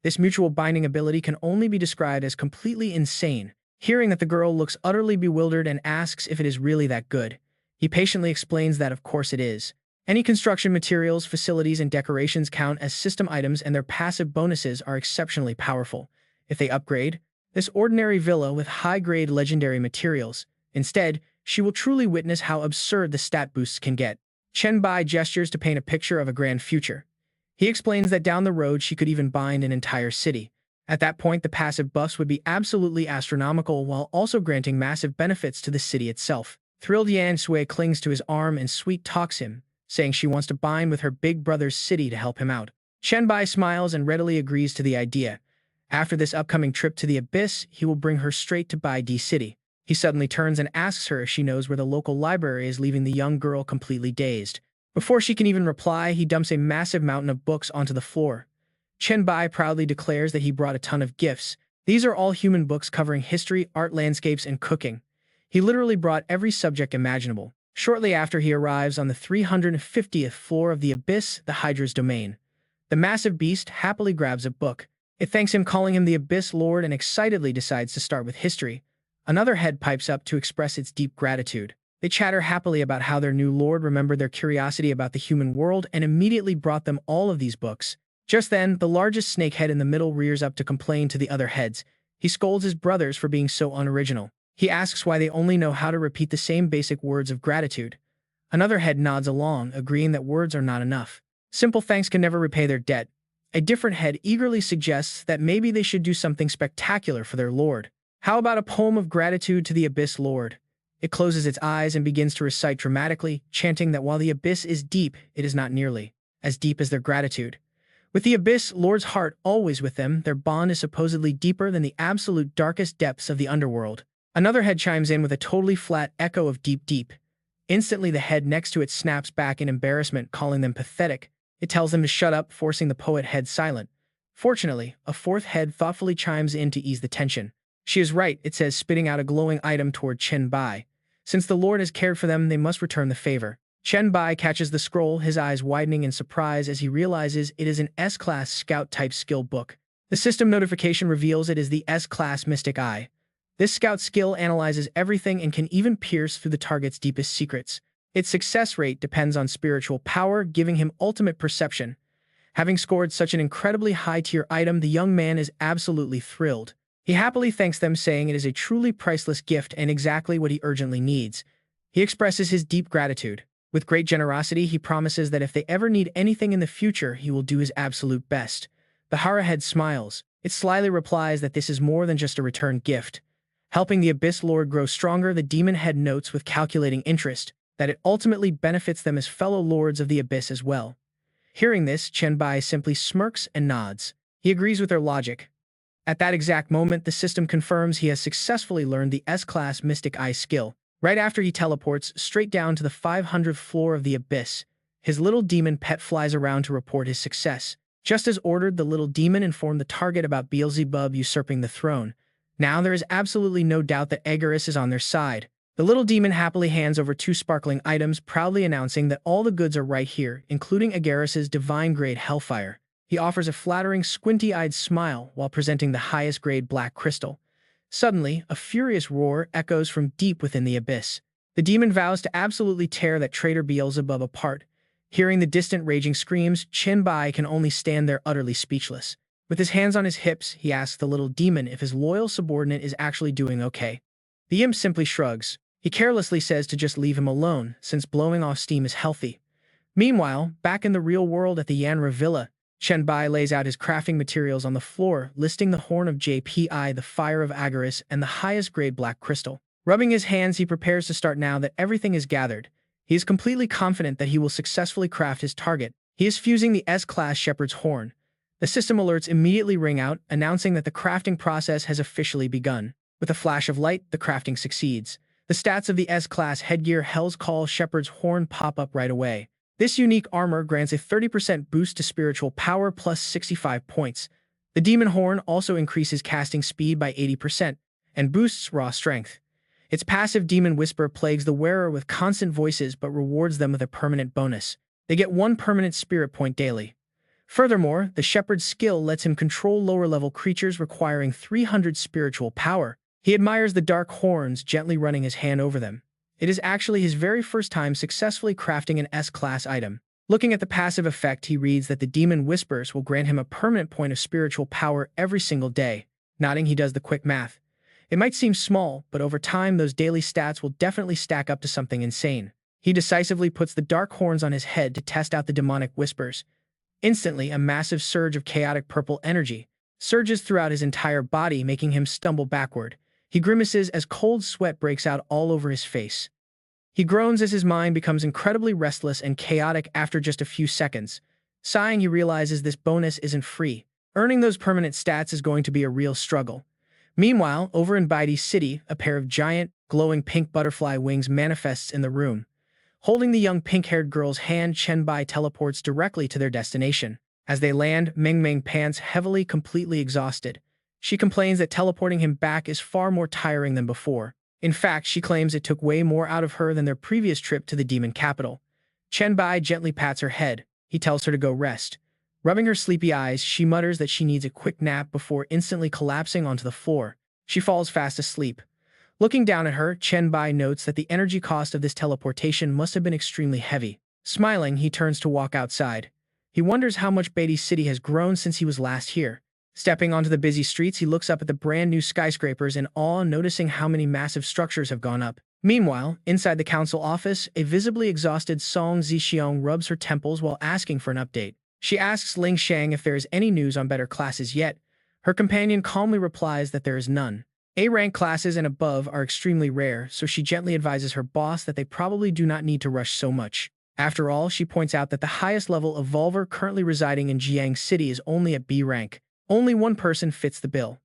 Speaker 1: This mutual binding ability can only be described as completely insane. Hearing that the girl looks utterly bewildered and asks if it is really that good, He patiently explains that of course it is. Any construction materials, facilities, and decorations count as system items, and their passive bonuses are exceptionally powerful. If they upgrade this ordinary villa with high-grade legendary materials, instead, she will truly witness how absurd the stat boosts can get. Chen Bai gestures to paint a picture of a grand future. He explains that down the road she could even bind an entire city. At that point, the passive buffs would be absolutely astronomical while also granting massive benefits to the city itself. Thrilled, Yan Sui clings to his arm and sweet-talks him, saying she wants to bind with her big brother's city to help him out. Chen Bai smiles and readily agrees to the idea. After this upcoming trip to the Abyss, he will bring her straight to Bai D City. He suddenly turns and asks her if she knows where the local library is, leaving the young girl completely dazed. Before she can even reply, he dumps a massive mountain of books onto the floor. Chen Bai proudly declares that he brought a ton of gifts. These are all human books covering history, art, landscapes, and cooking. He literally brought every subject imaginable. Shortly after, he arrives on the 350th floor of the Abyss, the Hydra's domain. The massive beast happily grabs a book. It thanks him, calling him the Abyss Lord, and excitedly decides to start with history. Another head pipes up to express its deep gratitude. They chatter happily about how their new lord remembered their curiosity about the human world and immediately brought them all of these books. Just then, the largest snakehead in the middle rears up to complain to the other heads. He scolds his brothers for being so unoriginal. He asks why they only know how to repeat the same basic words of gratitude. Another head nods along, agreeing that words are not enough. Simple thanks can never repay their debt. A different head eagerly suggests that maybe they should do something spectacular for their lord. How about a poem of gratitude to the Abyss Lord? It closes its eyes and begins to recite dramatically, chanting that while the Abyss is deep, it is not nearly as deep as their gratitude. With the Abyss Lord's heart always with them, their bond is supposedly deeper than the absolute darkest depths of the underworld. Another head chimes in with a totally flat echo of deep, deep. Instantly, the head next to it snaps back in embarrassment, calling them pathetic. It tells them to shut up, forcing the poet head silent. Fortunately, a fourth head thoughtfully chimes in to ease the tension. She is right, it says, spitting out a glowing item toward Chen Bai. Since the Lord has cared for them, they must return the favor. Chen Bai catches the scroll, his eyes widening in surprise as he realizes it is an S-Class Scout-type skill book. The system notification reveals it is the S-Class Mystic Eye. This Scout skill analyzes everything and can even pierce through the target's deepest secrets. Its success rate depends on spiritual power, giving him ultimate perception. Having scored such an incredibly high-tier item, the young man is absolutely thrilled. He happily thanks them, saying it is a truly priceless gift and exactly what he urgently needs. He expresses his deep gratitude. With great generosity, he promises that if they ever need anything in the future, he will do his absolute best. The Hara head smiles. It slyly replies that this is more than just a return gift. Helping the Abyss Lord grow stronger, the demon head notes with calculating interest that it ultimately benefits them as fellow lords of the Abyss as well. Hearing this, Chen Bai simply smirks and nods. He agrees with their logic. At that exact moment, the system confirms he has successfully learned the S-Class Mystic Eye skill. Right after, he teleports straight down to the 500th floor of the Abyss. His little demon pet flies around to report his success. Just as ordered, the little demon informed the target about Beelzebub usurping the throne. Now there is absolutely no doubt that Egoris is on their side. The little demon happily hands over 2 sparkling items, proudly announcing that all the goods are right here, including Egoris's divine-grade Hellfire. He offers a flattering, squinty-eyed smile while presenting the highest-grade black crystal. Suddenly, a furious roar echoes from deep within the Abyss. The demon vows to absolutely tear that traitor Beelzebub apart. Hearing the distant raging screams, Chen Bai can only stand there utterly speechless. With his hands on his hips, he asks the little demon if his loyal subordinate is actually doing okay. The imp simply shrugs. He carelessly says to just leave him alone, since blowing off steam is healthy. Meanwhile, back in the real world at the Yanra Villa, Chen Bai lays out his crafting materials on the floor, listing the horn of JPI, the fire of Agaris, and the highest-grade black crystal. Rubbing his hands, he prepares to start now that everything is gathered. He is completely confident that he will successfully craft his target. He is fusing the S-Class Shepherd's Horn. The system alerts immediately ring out, announcing that the crafting process has officially begun. With a flash of light, the crafting succeeds. The stats of the S-Class headgear Hell's Call Shepherd's Horn pop up right away. This unique armor grants a 30% boost to spiritual power plus 65 points. The Demon Horn also increases casting speed by 80% and boosts raw strength. Its passive Demon Whisper plagues the wearer with constant voices but rewards them with a permanent bonus. They get 1 permanent spirit point daily. Furthermore, the Shepherd's skill lets him control lower-level creatures requiring 300 spiritual power. He admires the dark horns, gently running his hand over them. It is actually his very first time successfully crafting an S-class item. Looking at the passive effect, he reads that the Demon Whispers will grant him a permanent point of spiritual power every single day. Nodding, he does the quick math. It might seem small, but over time those daily stats will definitely stack up to something insane. He decisively puts the dark horns on his head to test out the demonic whispers. Instantly, a massive surge of chaotic purple energy surges throughout his entire body, making him stumble backward. He grimaces as cold sweat breaks out all over his face. He groans as his mind becomes incredibly restless and chaotic after just a few seconds. Sighing, he realizes this bonus isn't free. Earning those permanent stats is going to be a real struggle. Meanwhile, over in Baidi City, a pair of giant, glowing pink butterfly wings manifests in the room. Holding the young pink-haired girl's hand, Chen Bai teleports directly to their destination. As they land, Meng Meng pants heavily, completely exhausted. She complains that teleporting him back is far more tiring than before. In fact, she claims it took way more out of her than their previous trip to the demon capital. Chen Bai gently pats her head. He tells her to go rest. Rubbing her sleepy eyes, she mutters that she needs a quick nap before instantly collapsing onto the floor. She falls fast asleep. Looking down at her, Chen Bai notes that the energy cost of this teleportation must have been extremely heavy. Smiling, he turns to walk outside. He wonders how much Baidi City has grown since he was last here. Stepping onto the busy streets, he looks up at the brand-new skyscrapers in awe, noticing how many massive structures have gone up. Meanwhile, inside the council office, a visibly exhausted Song Zixiong rubs her temples while asking for an update. She asks Ling Shang if there is any news on better classes yet. Her companion calmly replies that there is none. A-rank classes and above are extremely rare, so she gently advises her boss that they probably do not need to rush so much. After all, she points out that the highest level evolver currently residing in Jiang City is only at B rank. Only one person fits the bill.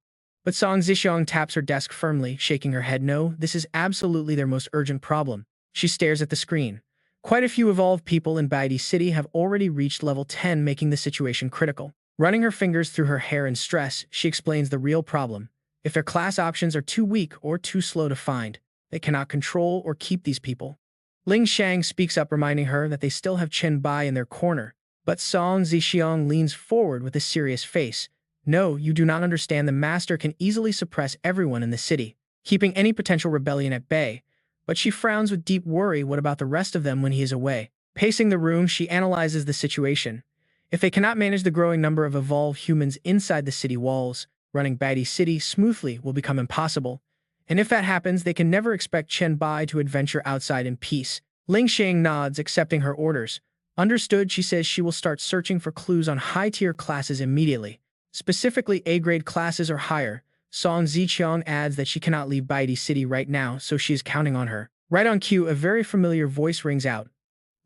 Speaker 1: But Song Zixiong taps her desk firmly, shaking her head. No, this is absolutely their most urgent problem. She stares at the screen. Quite a few evolved people in Baidi City have already reached level 10, making the situation critical. Running her fingers through her hair in stress, she explains the real problem. If their class options are too weak or too slow to find, they cannot control or keep these people. Ling Shang speaks up, reminding her that they still have Chen Bai in their corner. But Song Zixiong leans forward with a serious face. No, you do not understand. The master can easily suppress everyone in the city, keeping any potential rebellion at bay. But she frowns with deep worry. What about the rest of them when he is away? Pacing the room, she analyzes the situation. If they cannot manage the growing number of evolved humans inside the city walls, running Baidi City smoothly will become impossible. And if that happens, they can never expect Chen Bai to adventure outside in peace. Ling Shang nods, accepting her orders. Understood, she says she will start searching for clues on high-tier classes immediately. Specifically A-grade classes or higher. Song Zixiong adds that she cannot leave Baidi City right now, so she is counting on her. Right on cue, a very familiar voice rings out.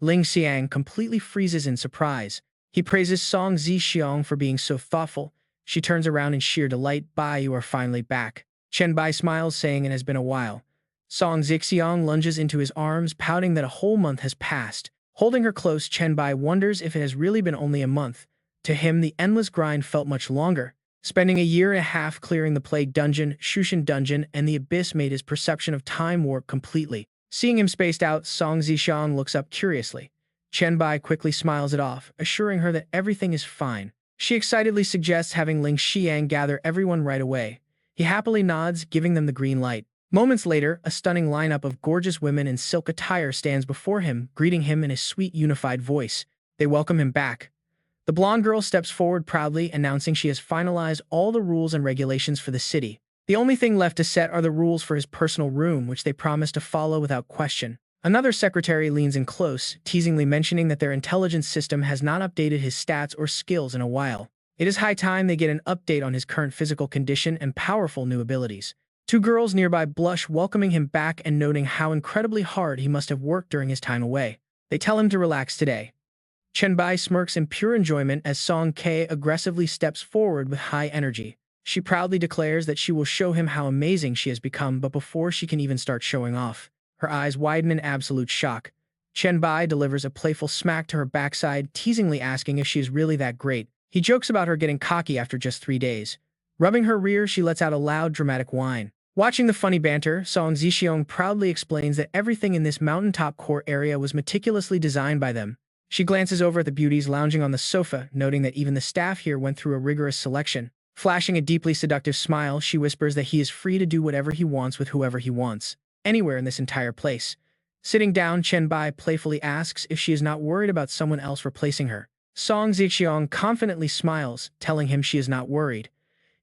Speaker 1: Ling Xiang completely freezes in surprise. He praises Song Zixiong for being so thoughtful. She turns around in sheer delight. Bai, you are finally back. Chen Bai smiles, saying it has been a while. Song Zixiong lunges into his arms, pouting that a whole month has passed. Holding her close, Chen Bai wonders if it has really been only a month. To him, the endless grind felt much longer. Spending a year and a half clearing the Plague Dungeon, Shushan Dungeon, and the Abyss made his perception of time warp completely. Seeing him spaced out, Song Zixiong looks up curiously. Chen Bai quickly smiles it off, assuring her that everything is fine. She excitedly suggests having Ling Xiang gather everyone right away. He happily nods, giving them the green light. Moments later, a stunning lineup of gorgeous women in silk attire stands before him, greeting him in a sweet, unified voice. They welcome him back. The blonde girl steps forward proudly, announcing she has finalized all the rules and regulations for the city. The only thing left to set are the rules for his personal room, which they promise to follow without question. Another secretary leans in close, teasingly mentioning that their intelligence system has not updated his stats or skills in a while. It is high time they get an update on his current physical condition and powerful new abilities. Two girls nearby blush, welcoming him back and noting how incredibly hard he must have worked during his time away. They tell him to relax today. Chen Bai smirks in pure enjoyment as Song Ke aggressively steps forward with high energy. She proudly declares that she will show him how amazing she has become, but before she can even start showing off, her eyes widen in absolute shock. Chen Bai delivers a playful smack to her backside, teasingly asking if she is really that great. He jokes about her getting cocky after just 3 days. Rubbing her rear, she lets out a loud, dramatic whine. Watching the funny banter, Song Zixiong proudly explains that everything in this mountaintop core area was meticulously designed by them. She glances over at the beauties lounging on the sofa, noting that even the staff here went through a rigorous selection. Flashing a deeply seductive smile, she whispers that he is free to do whatever he wants with whoever he wants, anywhere in this entire place. Sitting down, Chen Bai playfully asks if she is not worried about someone else replacing her. Song Zixiang confidently smiles, telling him she is not worried.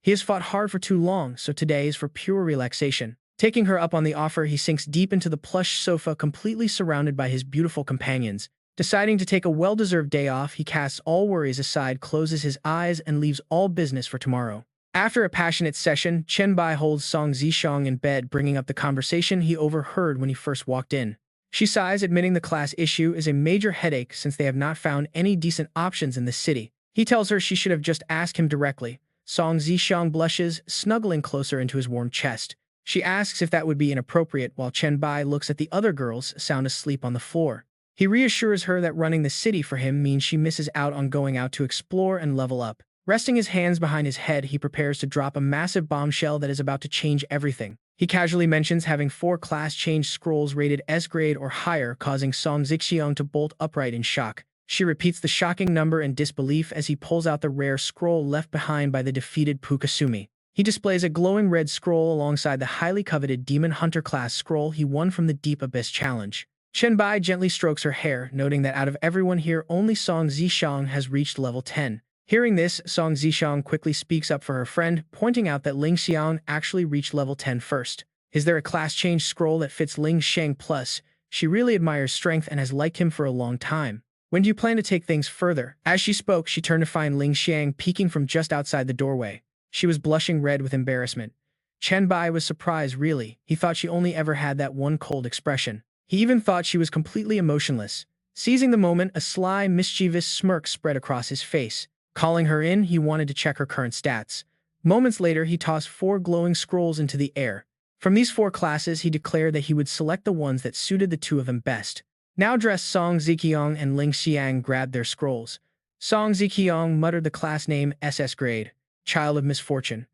Speaker 1: He has fought hard for too long, so today is for pure relaxation. Taking her up on the offer, he sinks deep into the plush sofa, completely surrounded by his beautiful companions. Deciding to take a well-deserved day off, he casts all worries aside, closes his eyes, and leaves all business for tomorrow. After a passionate session, Chen Bai holds Song Zixiang in bed, bringing up the conversation he overheard when he first walked in. She sighs, admitting the class issue is a major headache since they have not found any decent options in the city. He tells her she should have just asked him directly. Song Zixiang blushes, snuggling closer into his warm chest. She asks if that would be inappropriate, while Chen Bai looks at the other girls sound asleep on the floor. He reassures her that running the city for him means she misses out on going out to explore and level up. Resting his hands behind his head, he prepares to drop a massive bombshell that is about to change everything. He casually mentions having 4 class change scrolls rated S grade or higher, causing Song Zixiang to bolt upright in shock. She repeats the shocking number in disbelief as he pulls out the rare scroll left behind by the defeated Pukasumi. He displays a glowing red scroll alongside the highly coveted Demon Hunter class scroll he won from the Deep Abyss Challenge. Chen Bai gently strokes her hair, noting that out of everyone here, only Song Zixiang has reached level 10. Hearing this, Song Zixiang quickly speaks up for her friend, pointing out that Ling Xiang actually reached level 10 first. Is there a class change scroll that fits Ling Xiang plus? She really admires strength and has liked him for a long time. When do you plan to take things further? As she spoke, she turned to find Ling Xiang peeking from just outside the doorway. She was blushing red with embarrassment. Chen Bai was surprised, really. He thought she only ever had that one cold expression. He even thought she was completely emotionless. Seizing the moment, a sly, mischievous smirk spread across his face. Calling her in, he wanted to check her current stats. Moments later, he tossed 4 glowing scrolls into the air. From these 4 classes, he declared that he would select the ones that suited the 2 of them best. Now dressed, Song Zixiang and Ling Xiang grabbed their scrolls. Song Zixiang muttered the class name SS grade, child of misfortune.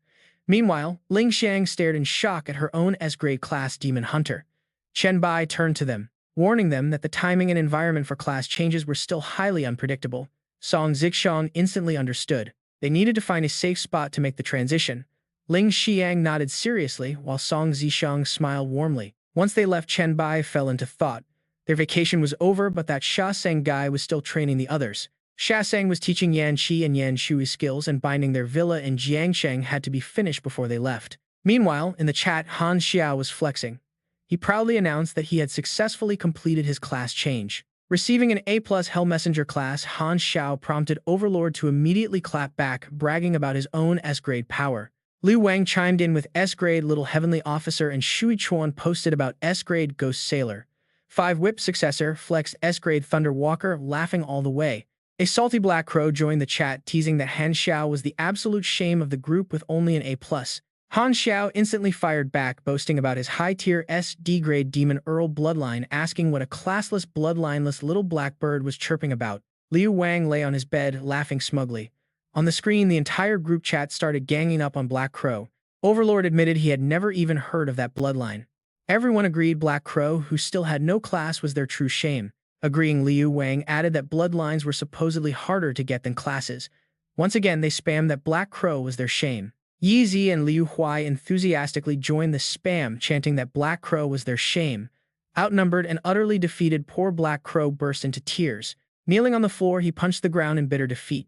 Speaker 1: Meanwhile, Ling Xiang stared in shock at her own S-grade class Demon Hunter. Chen Bai turned to them, warning them that the timing and environment for class changes were still highly unpredictable. Song Zixiang instantly understood. They needed to find a safe spot to make the transition. Ling Xiang nodded seriously, while Song Zixiang smiled warmly. Once they left, Chen Bai fell into thought. Their vacation was over, but that Sha Seng guy was still training the others. Sha Seng was teaching Yan Qi and Yan Shui skills, and binding their villa in Jiangsheng had to be finished before they left. Meanwhile, in the chat, Han Xiao was flexing. He proudly announced that he had successfully completed his class change. Receiving an A+ Hell Messenger class, Han Xiao prompted Overlord to immediately clap back, bragging about his own S-grade power. Liu Wang chimed in with S-grade Little Heavenly Officer, and Shui Chuan posted about S-grade Ghost Sailor. 5 Whip successor flexed S-grade Thunder Walker, laughing all the way. A salty black crow joined the chat, teasing that Han Xiao was the absolute shame of the group with only an A+. Han Xiao instantly fired back, boasting about his high-tier SD-grade Demon Earl bloodline, asking what a classless, bloodlineless little black bird was chirping about. Liu Wang lay on his bed, laughing smugly. On the screen, the entire group chat started ganging up on Black Crow. Overlord admitted he had never even heard of that bloodline. Everyone agreed Black Crow, who still had no class, was their true shame. Agreeing, Liu Wang added that bloodlines were supposedly harder to get than classes. Once again, they spammed that Black Crow was their shame. Yi Zi and Liu Huai enthusiastically joined the spam, chanting that Black Crow was their shame. Outnumbered and utterly defeated, poor Black Crow burst into tears. Kneeling on the floor, he punched the ground in bitter defeat.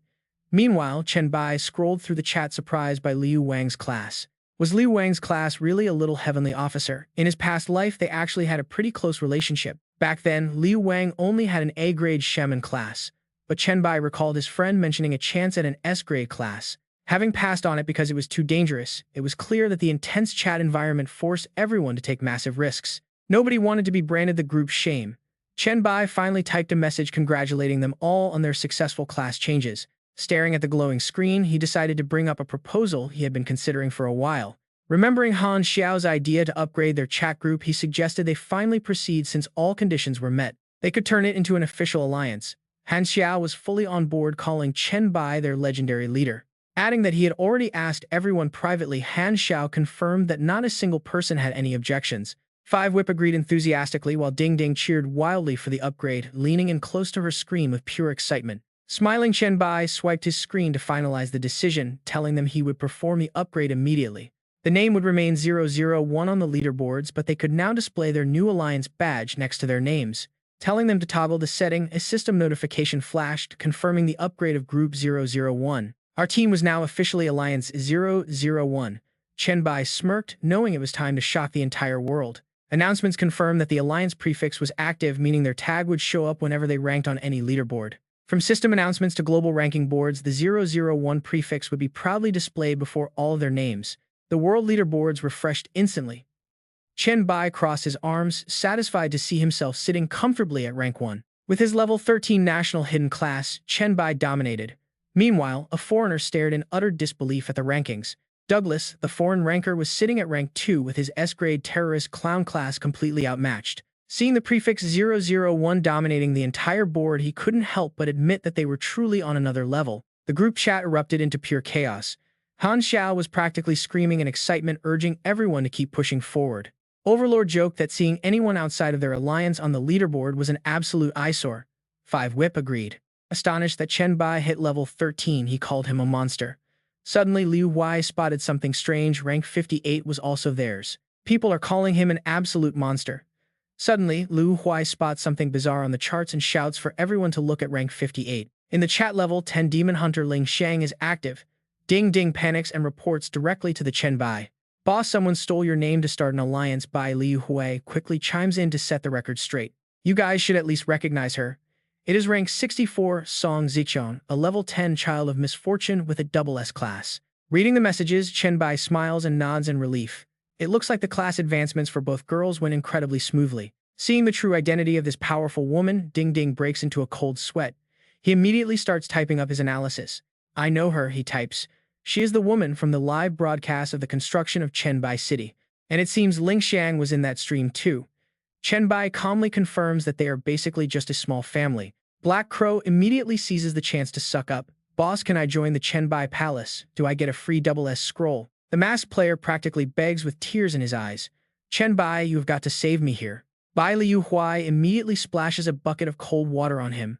Speaker 1: Meanwhile, Chen Bai scrolled through the chat, surprised by Liu Wang's class. Was Liu Wang's class really a Little Heavenly Officer? In his past life, they actually had a pretty close relationship. Back then, Liu Wang only had an A-grade shaman class, but Chen Bai recalled his friend mentioning a chance at an S-grade class. Having passed on it because it was too dangerous, it was clear that the intense chat environment forced everyone to take massive risks. Nobody wanted to be branded the group's shame. Chen Bai finally typed a message congratulating them all on their successful class changes. Staring at the glowing screen, he decided to bring up a proposal he had been considering for a while. Remembering Han Xiao's idea to upgrade their chat group, he suggested they finally proceed since all conditions were met. They could turn it into an official alliance. Han Xiao was fully on board, calling Chen Bai their legendary leader. Adding that he had already asked everyone privately, Han Xiao confirmed that not a single person had any objections. 5 Whip agreed enthusiastically, while Ding Ding cheered wildly for the upgrade, leaning in close to her screen with pure excitement. Smiling, Chen Bai swiped his screen to finalize the decision, telling them he would perform the upgrade immediately. The name would remain 001 on the leaderboards, but they could now display their new alliance badge next to their names. Telling them to toggle the setting, a system notification flashed, confirming the upgrade of Group 001. Our team was now officially Alliance 001. Chen Bai smirked, knowing it was time to shock the entire world. Announcements confirmed that the Alliance prefix was active, meaning their tag would show up whenever they ranked on any leaderboard. From system announcements to global ranking boards, the 001 prefix would be proudly displayed before all of their names. The world leaderboards refreshed instantly. Chen Bai crossed his arms, satisfied to see himself sitting comfortably at rank 1. With his level 13 national hidden class, Chen Bai dominated. Meanwhile, a foreigner stared in utter disbelief at the rankings. Douglas, the foreign ranker, was sitting at rank 2 with his S-grade terrorist clown class completely outmatched. Seeing the prefix 001 dominating the entire board, he couldn't help but admit that they were truly on another level. The group chat erupted into pure chaos. Han Xiao was practically screaming in excitement, urging everyone to keep pushing forward. Overlord joked that seeing anyone outside of their alliance on the leaderboard was an absolute eyesore. 5 Whip agreed. Astonished that Chen Bai hit level 13, he called him a monster. Suddenly, Liu Huai spotted something strange. Rank 58 was also theirs. People are calling him an absolute monster. Suddenly, Liu Huai spots something bizarre on the charts and shouts for everyone to look at rank 58. In the chat, level 10 demon hunter Ling Shang is active. Ding Ding panics and reports directly to the Chen Bai. Boss, someone stole your name to start an alliance. Bai Liu Huai quickly chimes in to set the record straight. You guys should at least recognize her. It is rank 64 Song Ziqiang, a level 10 child of misfortune with a double S class. Reading the messages, Chen Bai smiles and nods in relief. It looks like the class advancements for both girls went incredibly smoothly. Seeing the true identity of this powerful woman, Ding Ding breaks into a cold sweat. He immediately starts typing up his analysis. I know her, he types. She is the woman from the live broadcast of the construction of Chen Bai City. And it seems Ling Xiang was in that stream too. Chen Bai calmly confirms that they are basically just a small family. Black Crow immediately seizes the chance to suck up. Boss, can I join the Chen Bai Palace? Do I get a free double S scroll? The masked player practically begs with tears in his eyes. Chen Bai, you have got to save me here. Bai Liu Huai immediately splashes a bucket of cold water on him.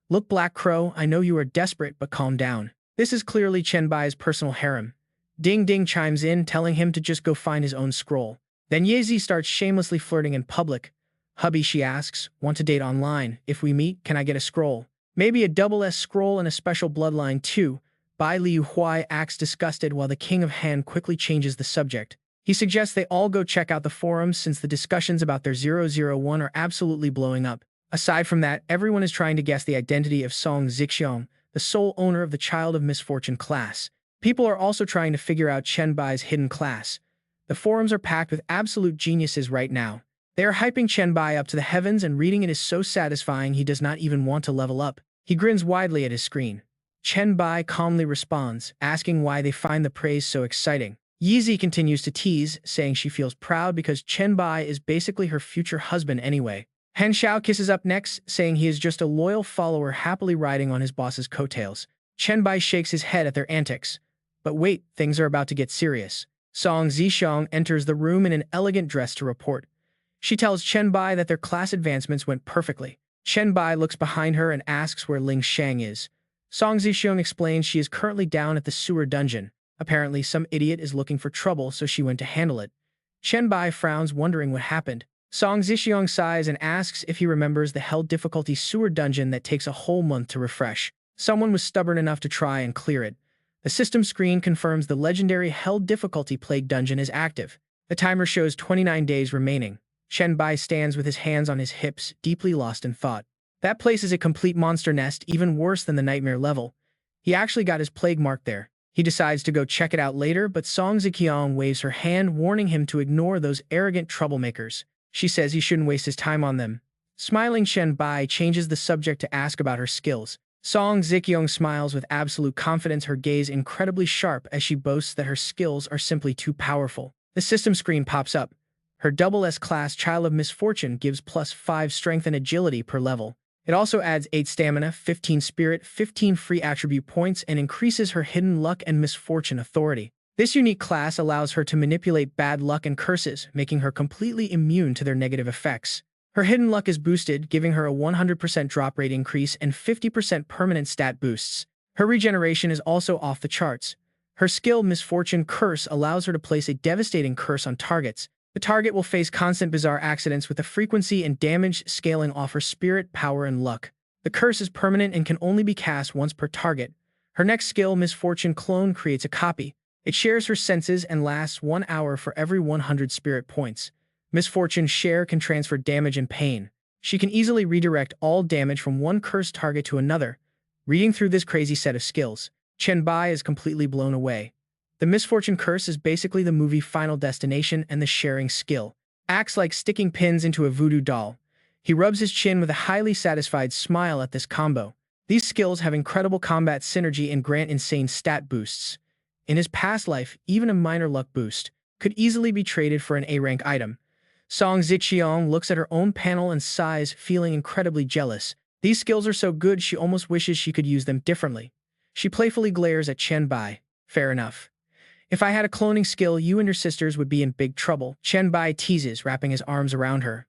Speaker 1: Look, Black Crow, I know you are desperate, but calm down. This is clearly Chen Bai's personal harem. Ding Ding chimes in, telling him to just go find his own scroll. Then Yezi starts shamelessly flirting in public. Hubby, she asks, want to date online? If we meet, can I get a scroll? Maybe a double S scroll and a special bloodline too. Bai Liu Huai acts disgusted while the King of Han quickly changes the subject. He suggests they all go check out the forums since the discussions about their 001 are absolutely blowing up. Aside from that, everyone is trying to guess the identity of Song Ziqiang, the sole owner of the Child of Misfortune class. People are also trying to figure out Chen Bai's hidden class. The forums are packed with absolute geniuses right now. They are hyping Chen Bai up to the heavens, and reading it is so satisfying he does not even want to level up. He grins widely at his screen. Chen Bai calmly responds, asking why they find the praise so exciting. Yeezy continues to tease, saying she feels proud because Chen Bai is basically her future husband anyway. Han Xiao kisses up next, saying he is just a loyal follower happily riding on his boss's coattails. Chen Bai shakes his head at their antics. But wait, things are about to get serious. Song Ziqiang enters the room in an elegant dress to report. She tells Chen Bai that their class advancements went perfectly. Chen Bai looks behind her and asks where Ling Shang is. Song Ziqiang explains she is currently down at the sewer dungeon. Apparently, some idiot is looking for trouble, so she went to handle it. Chen Bai frowns, wondering what happened. Song Ziqiang sighs and asks if he remembers the hell difficulty sewer dungeon that takes a whole month to refresh. Someone was stubborn enough to try and clear it. The system screen confirms the legendary hell difficulty plague dungeon is active. The timer shows 29 days remaining. Chen Bai stands with his hands on his hips, deeply lost in thought. That place is a complete monster nest, even worse than the nightmare level. He actually got his plague mark there. He decides to go check it out later, but Song Ziqiang waves her hand, warning him to ignore those arrogant troublemakers. She says he shouldn't waste his time on them. Smiling, Chen Bai changes the subject to ask about her skills. Song Ziqiang smiles with absolute confidence, her gaze incredibly sharp as she boasts that her skills are simply too powerful. The system screen pops up. Her double S class Child of Misfortune gives +5 strength and agility per level. It also adds 8 stamina, 15 spirit, 15 free attribute points, and increases her hidden luck and misfortune authority. This unique class allows her to manipulate bad luck and curses, making her completely immune to their negative effects. Her hidden luck is boosted, giving her a 100% drop rate increase and 50% permanent stat boosts. Her regeneration is also off the charts. Her skill, Misfortune Curse, allows her to place a devastating curse on targets. The target will face constant bizarre accidents with the frequency and damage scaling off her spirit, power, and luck. The curse is permanent and can only be cast once per target. Her next skill, Misfortune Clone, creates a copy. It shares her senses and lasts 1 hour for every 100 spirit points. Misfortune Share can transfer damage and pain. She can easily redirect all damage from one cursed target to another. Reading through this crazy set of skills, Chen Bai is completely blown away. The Misfortune Curse is basically the movie Final Destination, and the sharing skill acts like sticking pins into a voodoo doll. He rubs his chin with a highly satisfied smile at this combo. These skills have incredible combat synergy and grant insane stat boosts. In his past life, even a minor luck boost could easily be traded for an A-rank item. Song Zixiong looks at her own panel and sighs, feeling incredibly jealous. These skills are so good she almost wishes she could use them differently. She playfully glares at Chen Bai. Fair enough. If I had a cloning skill, you and your sisters would be in big trouble, Chen Bai teases, wrapping his arms around her.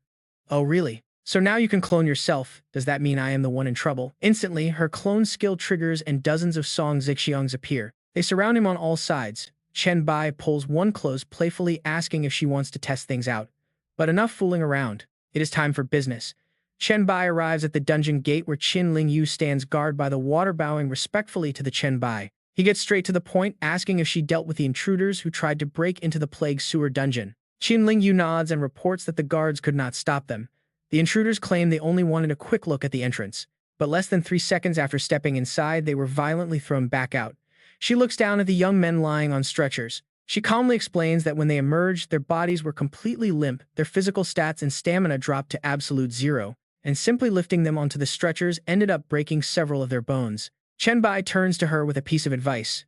Speaker 1: Oh really? So now you can clone yourself. Does that mean I am the one in trouble? Instantly, her clone skill triggers and dozens of Song Zixiongs appear. They surround him on all sides. Chen Bai pulls one close, playfully asking if she wants to test things out. But enough fooling around. It is time for business. Chen Bai arrives at the dungeon gate where Qin Lingyu stands guard by the water, bowing respectfully to the Chen Bai. He gets straight to the point, asking if she dealt with the intruders who tried to break into the plague sewer dungeon. Qin Lingyu nods and reports that the guards could not stop them. The intruders claim they only wanted a quick look at the entrance, but less than 3 seconds after stepping inside, they were violently thrown back out. She looks down at the young men lying on stretchers. She calmly explains that when they emerged, their bodies were completely limp, their physical stats and stamina dropped to absolute zero, and simply lifting them onto the stretchers ended up breaking several of their bones. Chen Bai turns to her with a piece of advice.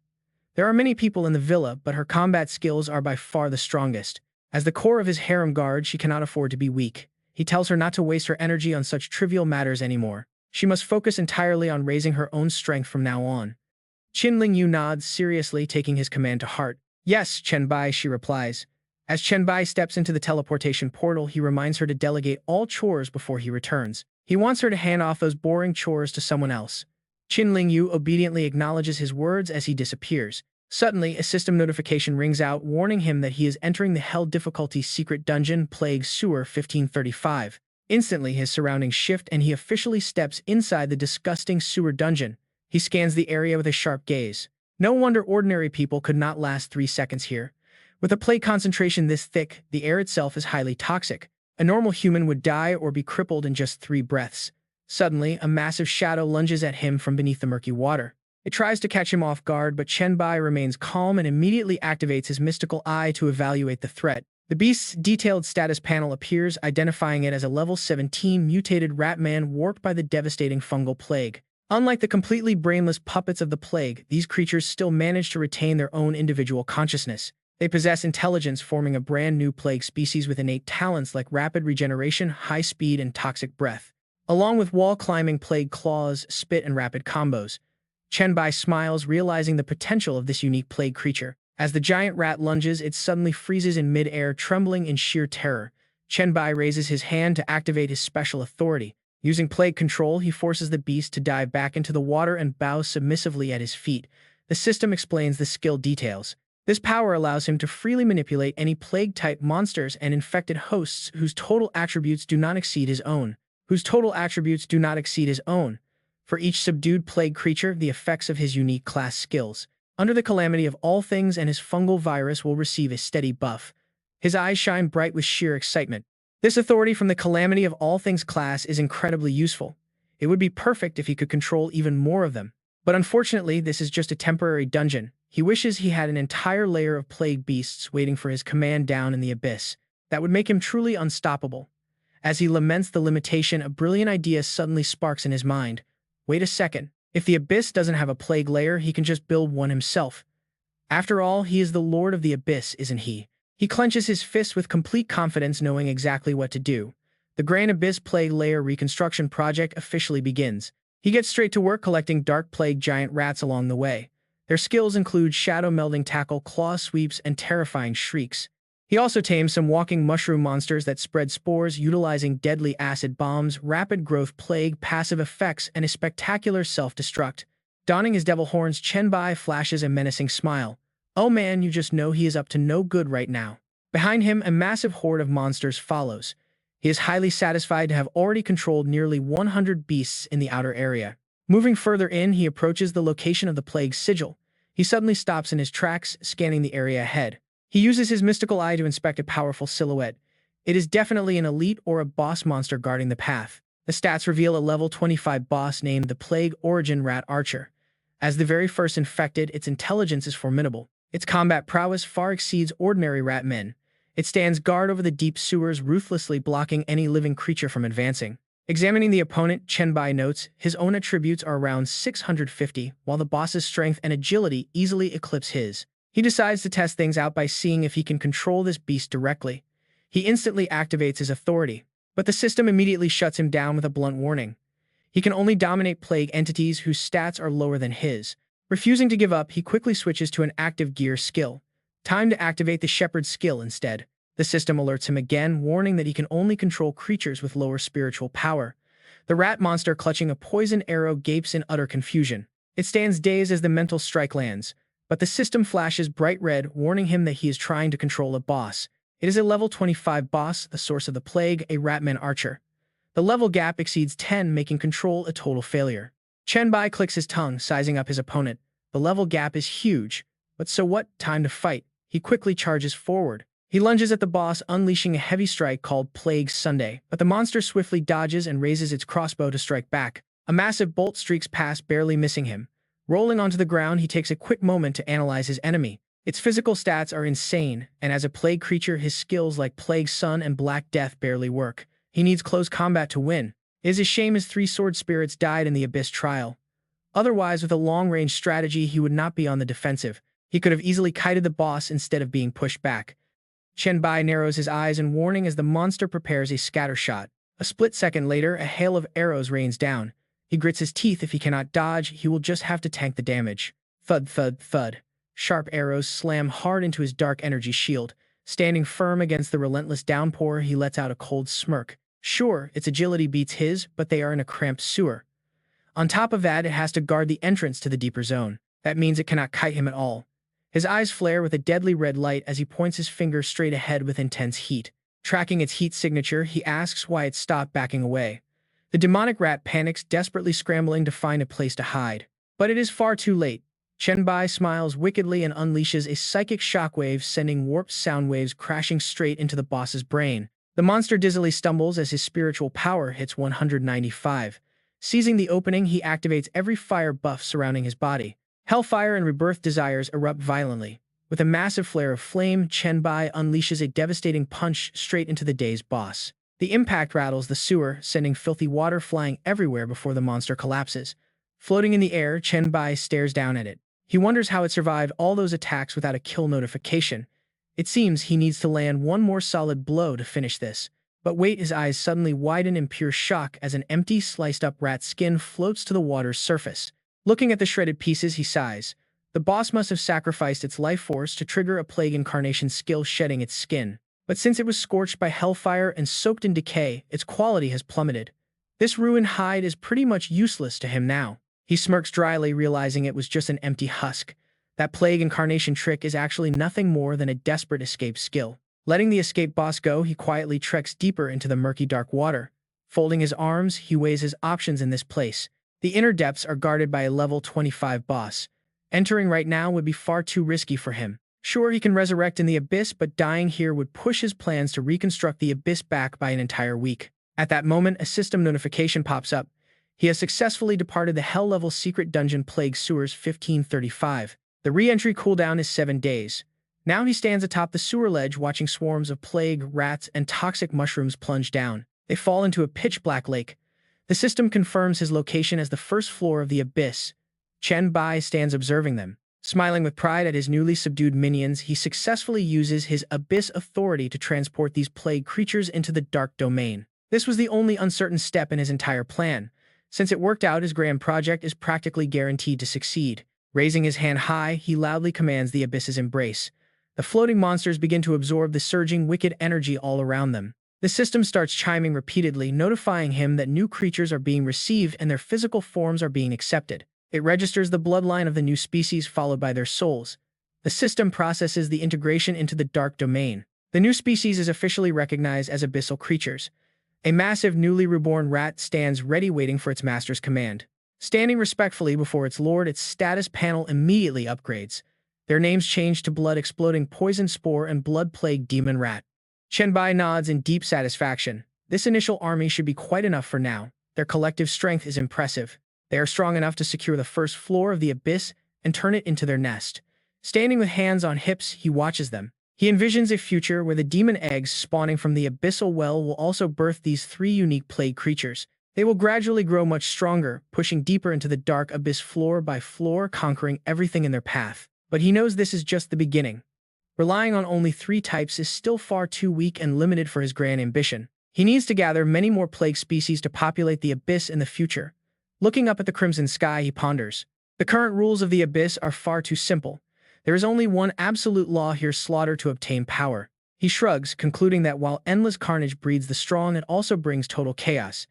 Speaker 1: There are many people in the villa, but her combat skills are by far the strongest. As the core of his harem guard, she cannot afford to be weak. He tells her not to waste her energy on such trivial matters anymore. She must focus entirely on raising her own strength from now on. Qin Lingyu nods seriously, taking his command to heart. Yes, Chen Bai, she replies. As Chen Bai steps into the teleportation portal, he reminds her to delegate all chores before he returns. He wants her to hand off those boring chores to someone else. Qin Lingyu obediently acknowledges his words as he disappears. Suddenly, a system notification rings out, warning him that he is entering the Hell Difficulty Secret Dungeon Plague Sewer 1535. Instantly, his surroundings shift and he officially steps inside the disgusting sewer dungeon. He scans the area with a sharp gaze. No wonder ordinary people could not last 3 seconds here. With a plague concentration this thick, the air itself is highly toxic. A normal human would die or be crippled in just 3 breaths. Suddenly, a massive shadow lunges at him from beneath the murky water. It tries to catch him off guard, but Chen Bai remains calm and immediately activates his mystical eye to evaluate the threat. The beast's detailed status panel appears, identifying it as a level 17 mutated rat man warped by the devastating fungal plague. Unlike the completely brainless puppets of the plague, these creatures still manage to retain their own individual consciousness. They possess intelligence, forming a brand new plague species with innate talents like rapid regeneration, high speed, and toxic breath. Along with wall-climbing plague claws, spit, and rapid combos. Chen Bai smiles, realizing the potential of this unique plague creature. As the giant rat lunges, it suddenly freezes in mid-air, trembling in sheer terror. Chen Bai raises his hand to activate his special authority. Using plague control, he forces the beast to dive back into the water and bows submissively at his feet. The system explains the skill details. This power allows him to freely manipulate any plague-type monsters and infected hosts whose total attributes do not exceed his own. For each subdued plague creature, the effects of his unique class skills. Under the calamity of all things, and his fungal virus will receive a steady buff. His eyes shine bright with sheer excitement. This authority from the calamity of all things class is incredibly useful. It would be perfect if he could control even more of them. But unfortunately, this is just a temporary dungeon. He wishes he had an entire layer of plague beasts waiting for his command down in the abyss. That would make him truly unstoppable. As he laments the limitation, a brilliant idea suddenly sparks in his mind. Wait a second. If the abyss doesn't have a plague layer, he can just build one himself. After all, he is the lord of the abyss, isn't he? He clenches his fists with complete confidence, knowing exactly what to do. The Grand Abyss Plague Layer Reconstruction Project officially begins. He gets straight to work collecting dark plague giant rats along the way. Their skills include shadow melding tackle, claw sweeps, and terrifying shrieks. He also tames some walking mushroom monsters that spread spores utilizing deadly acid bombs, rapid growth plague, passive effects, and a spectacular self-destruct. Donning his devil horns, Chen Bai flashes a menacing smile. Oh man, you just know he is up to no good right now. Behind him, a massive horde of monsters follows. He is highly satisfied to have already controlled nearly 100 beasts in the outer area. Moving further in, he approaches the location of the plague's sigil. He suddenly stops in his tracks, scanning the area ahead. He uses his mystical eye to inspect a powerful silhouette. It is definitely an elite or a boss monster guarding the path. The stats reveal a level 25 boss named the Plague Origin Rat Archer. As the very first infected, its intelligence is formidable. Its combat prowess far exceeds ordinary rat men. It stands guard over the deep sewers, ruthlessly blocking any living creature from advancing. Examining the opponent, Chen Bai notes his own attributes are around 650, while the boss's strength and agility easily eclipse his. He decides to test things out by seeing if he can control this beast directly. He instantly activates his authority, but the system immediately shuts him down with a blunt warning. He can only dominate plague entities whose stats are lower than his. Refusing to give up, he quickly switches to an active gear skill. Time to activate the Shepherd skill instead. The system alerts him again, warning that he can only control creatures with lower spiritual power. The rat monster clutching a poison arrow gapes in utter confusion. It stands dazed as the mental strike lands, but the system flashes bright red, warning him that he is trying to control a boss. It is a level 25 boss, the source of the plague, a ratman archer. The level gap exceeds 10, making control a total failure. Chen Bai clicks his tongue, sizing up his opponent. The level gap is huge, but so what? Time to fight. He quickly charges forward. He lunges at the boss, unleashing a heavy strike called Plague Sunday, but the monster swiftly dodges and raises its crossbow to strike back. A massive bolt streaks past, barely missing him. Rolling onto the ground, he takes a quick moment to analyze his enemy. Its physical stats are insane, and as a plague creature, his skills like Plague Sun and Black Death barely work. He needs close combat to win. It is a shame his 3 sword spirits died in the Abyss trial. Otherwise, with a long-range strategy, he would not be on the defensive. He could have easily kited the boss instead of being pushed back. Chen Bai narrows his eyes in warning as the monster prepares a scatter shot. A split second later, a hail of arrows rains down. He grits his teeth. If he cannot dodge, he will just have to tank the damage. Thud, thud, thud. Sharp arrows slam hard into his dark energy shield. Standing firm against the relentless downpour, he lets out a cold smirk. Sure, its agility beats his, but they are in a cramped sewer. On top of that, it has to guard the entrance to the deeper zone. That means it cannot kite him at all. His eyes flare with a deadly red light as he points his finger straight ahead with intense heat. Tracking its heat signature, he asks why it stopped backing away. The demonic rat panics, desperately scrambling to find a place to hide. But it is far too late. Chen Bai smiles wickedly and unleashes a psychic shockwave, sending warped sound waves crashing straight into the boss's brain. The monster dizzily stumbles as his spiritual power hits 195. Seizing the opening, he activates every fire buff surrounding his body. Hellfire and rebirth desires erupt violently. With a massive flare of flame, Chen Bai unleashes a devastating punch straight into the dazed boss. The impact rattles the sewer, sending filthy water flying everywhere before the monster collapses. Floating in the air, Chen Bai stares down at it. He wonders how it survived all those attacks without a kill notification. It seems he needs to land one more solid blow to finish this. But wait, his eyes suddenly widen in pure shock as an empty, sliced-up rat skin floats to the water's surface. Looking at the shredded pieces, he sighs. The boss must have sacrificed its life force to trigger a plague incarnation skill shedding its skin. But since it was scorched by hellfire and soaked in decay, its quality has plummeted. This ruined hide is pretty much useless to him now. He smirks dryly, realizing it was just an empty husk. That plague incarnation trick is actually nothing more than a desperate escape skill. Letting the escape boss go, he quietly treks deeper into the murky dark water. Folding his arms, he weighs his options in this place. The inner depths are guarded by a level 25 boss. Entering right now would be far too risky for him. Sure, he can resurrect in the Abyss, but dying here would push his plans to reconstruct the Abyss back by an entire week. At that moment, a system notification pops up. He has successfully departed the hell-level secret dungeon Plague Sewers 1535. The re-entry cooldown is 7 days. Now he stands atop the sewer ledge watching swarms of plague, rats, and toxic mushrooms plunge down. They fall into a pitch-black lake. The system confirms his location as the first floor of the Abyss. Chen Bai stands observing them. Smiling with pride at his newly subdued minions, he successfully uses his Abyss authority to transport these plague creatures into the dark domain. This was the only uncertain step in his entire plan. Since it worked out, his grand project is practically guaranteed to succeed. Raising his hand high, he loudly commands the Abyss's embrace. The floating monsters begin to absorb the surging, wicked energy all around them. The system starts chiming repeatedly, notifying him that new creatures are being received and their physical forms are being accepted. It registers the bloodline of the new species followed by their souls. The system processes the integration into the dark domain. The new species is officially recognized as abyssal creatures. A massive newly reborn rat stands ready waiting for its master's command. Standing respectfully before its lord, its status panel immediately upgrades. Their names change to blood-exploding poison spore and blood-plagued demon rat. Chen Bai nods in deep satisfaction. This initial army should be quite enough for now. Their collective strength is impressive. They are strong enough to secure the first floor of the abyss and turn it into their nest. Standing with hands on hips, he watches them. He envisions a future where the demon eggs spawning from the abyssal well will also birth these three unique plague creatures. They will gradually grow much stronger, pushing deeper into the dark abyss floor by floor, conquering everything in their path. But he knows this is just the beginning. Relying on only 3 types is still far too weak and limited for his grand ambition. He needs to gather many more plague species to populate the abyss in the future. Looking up at the crimson sky, he ponders. The current rules of the abyss are far too simple. There is only one absolute law here: slaughter to obtain power. He shrugs, concluding that while endless carnage breeds the strong, it also brings total chaos.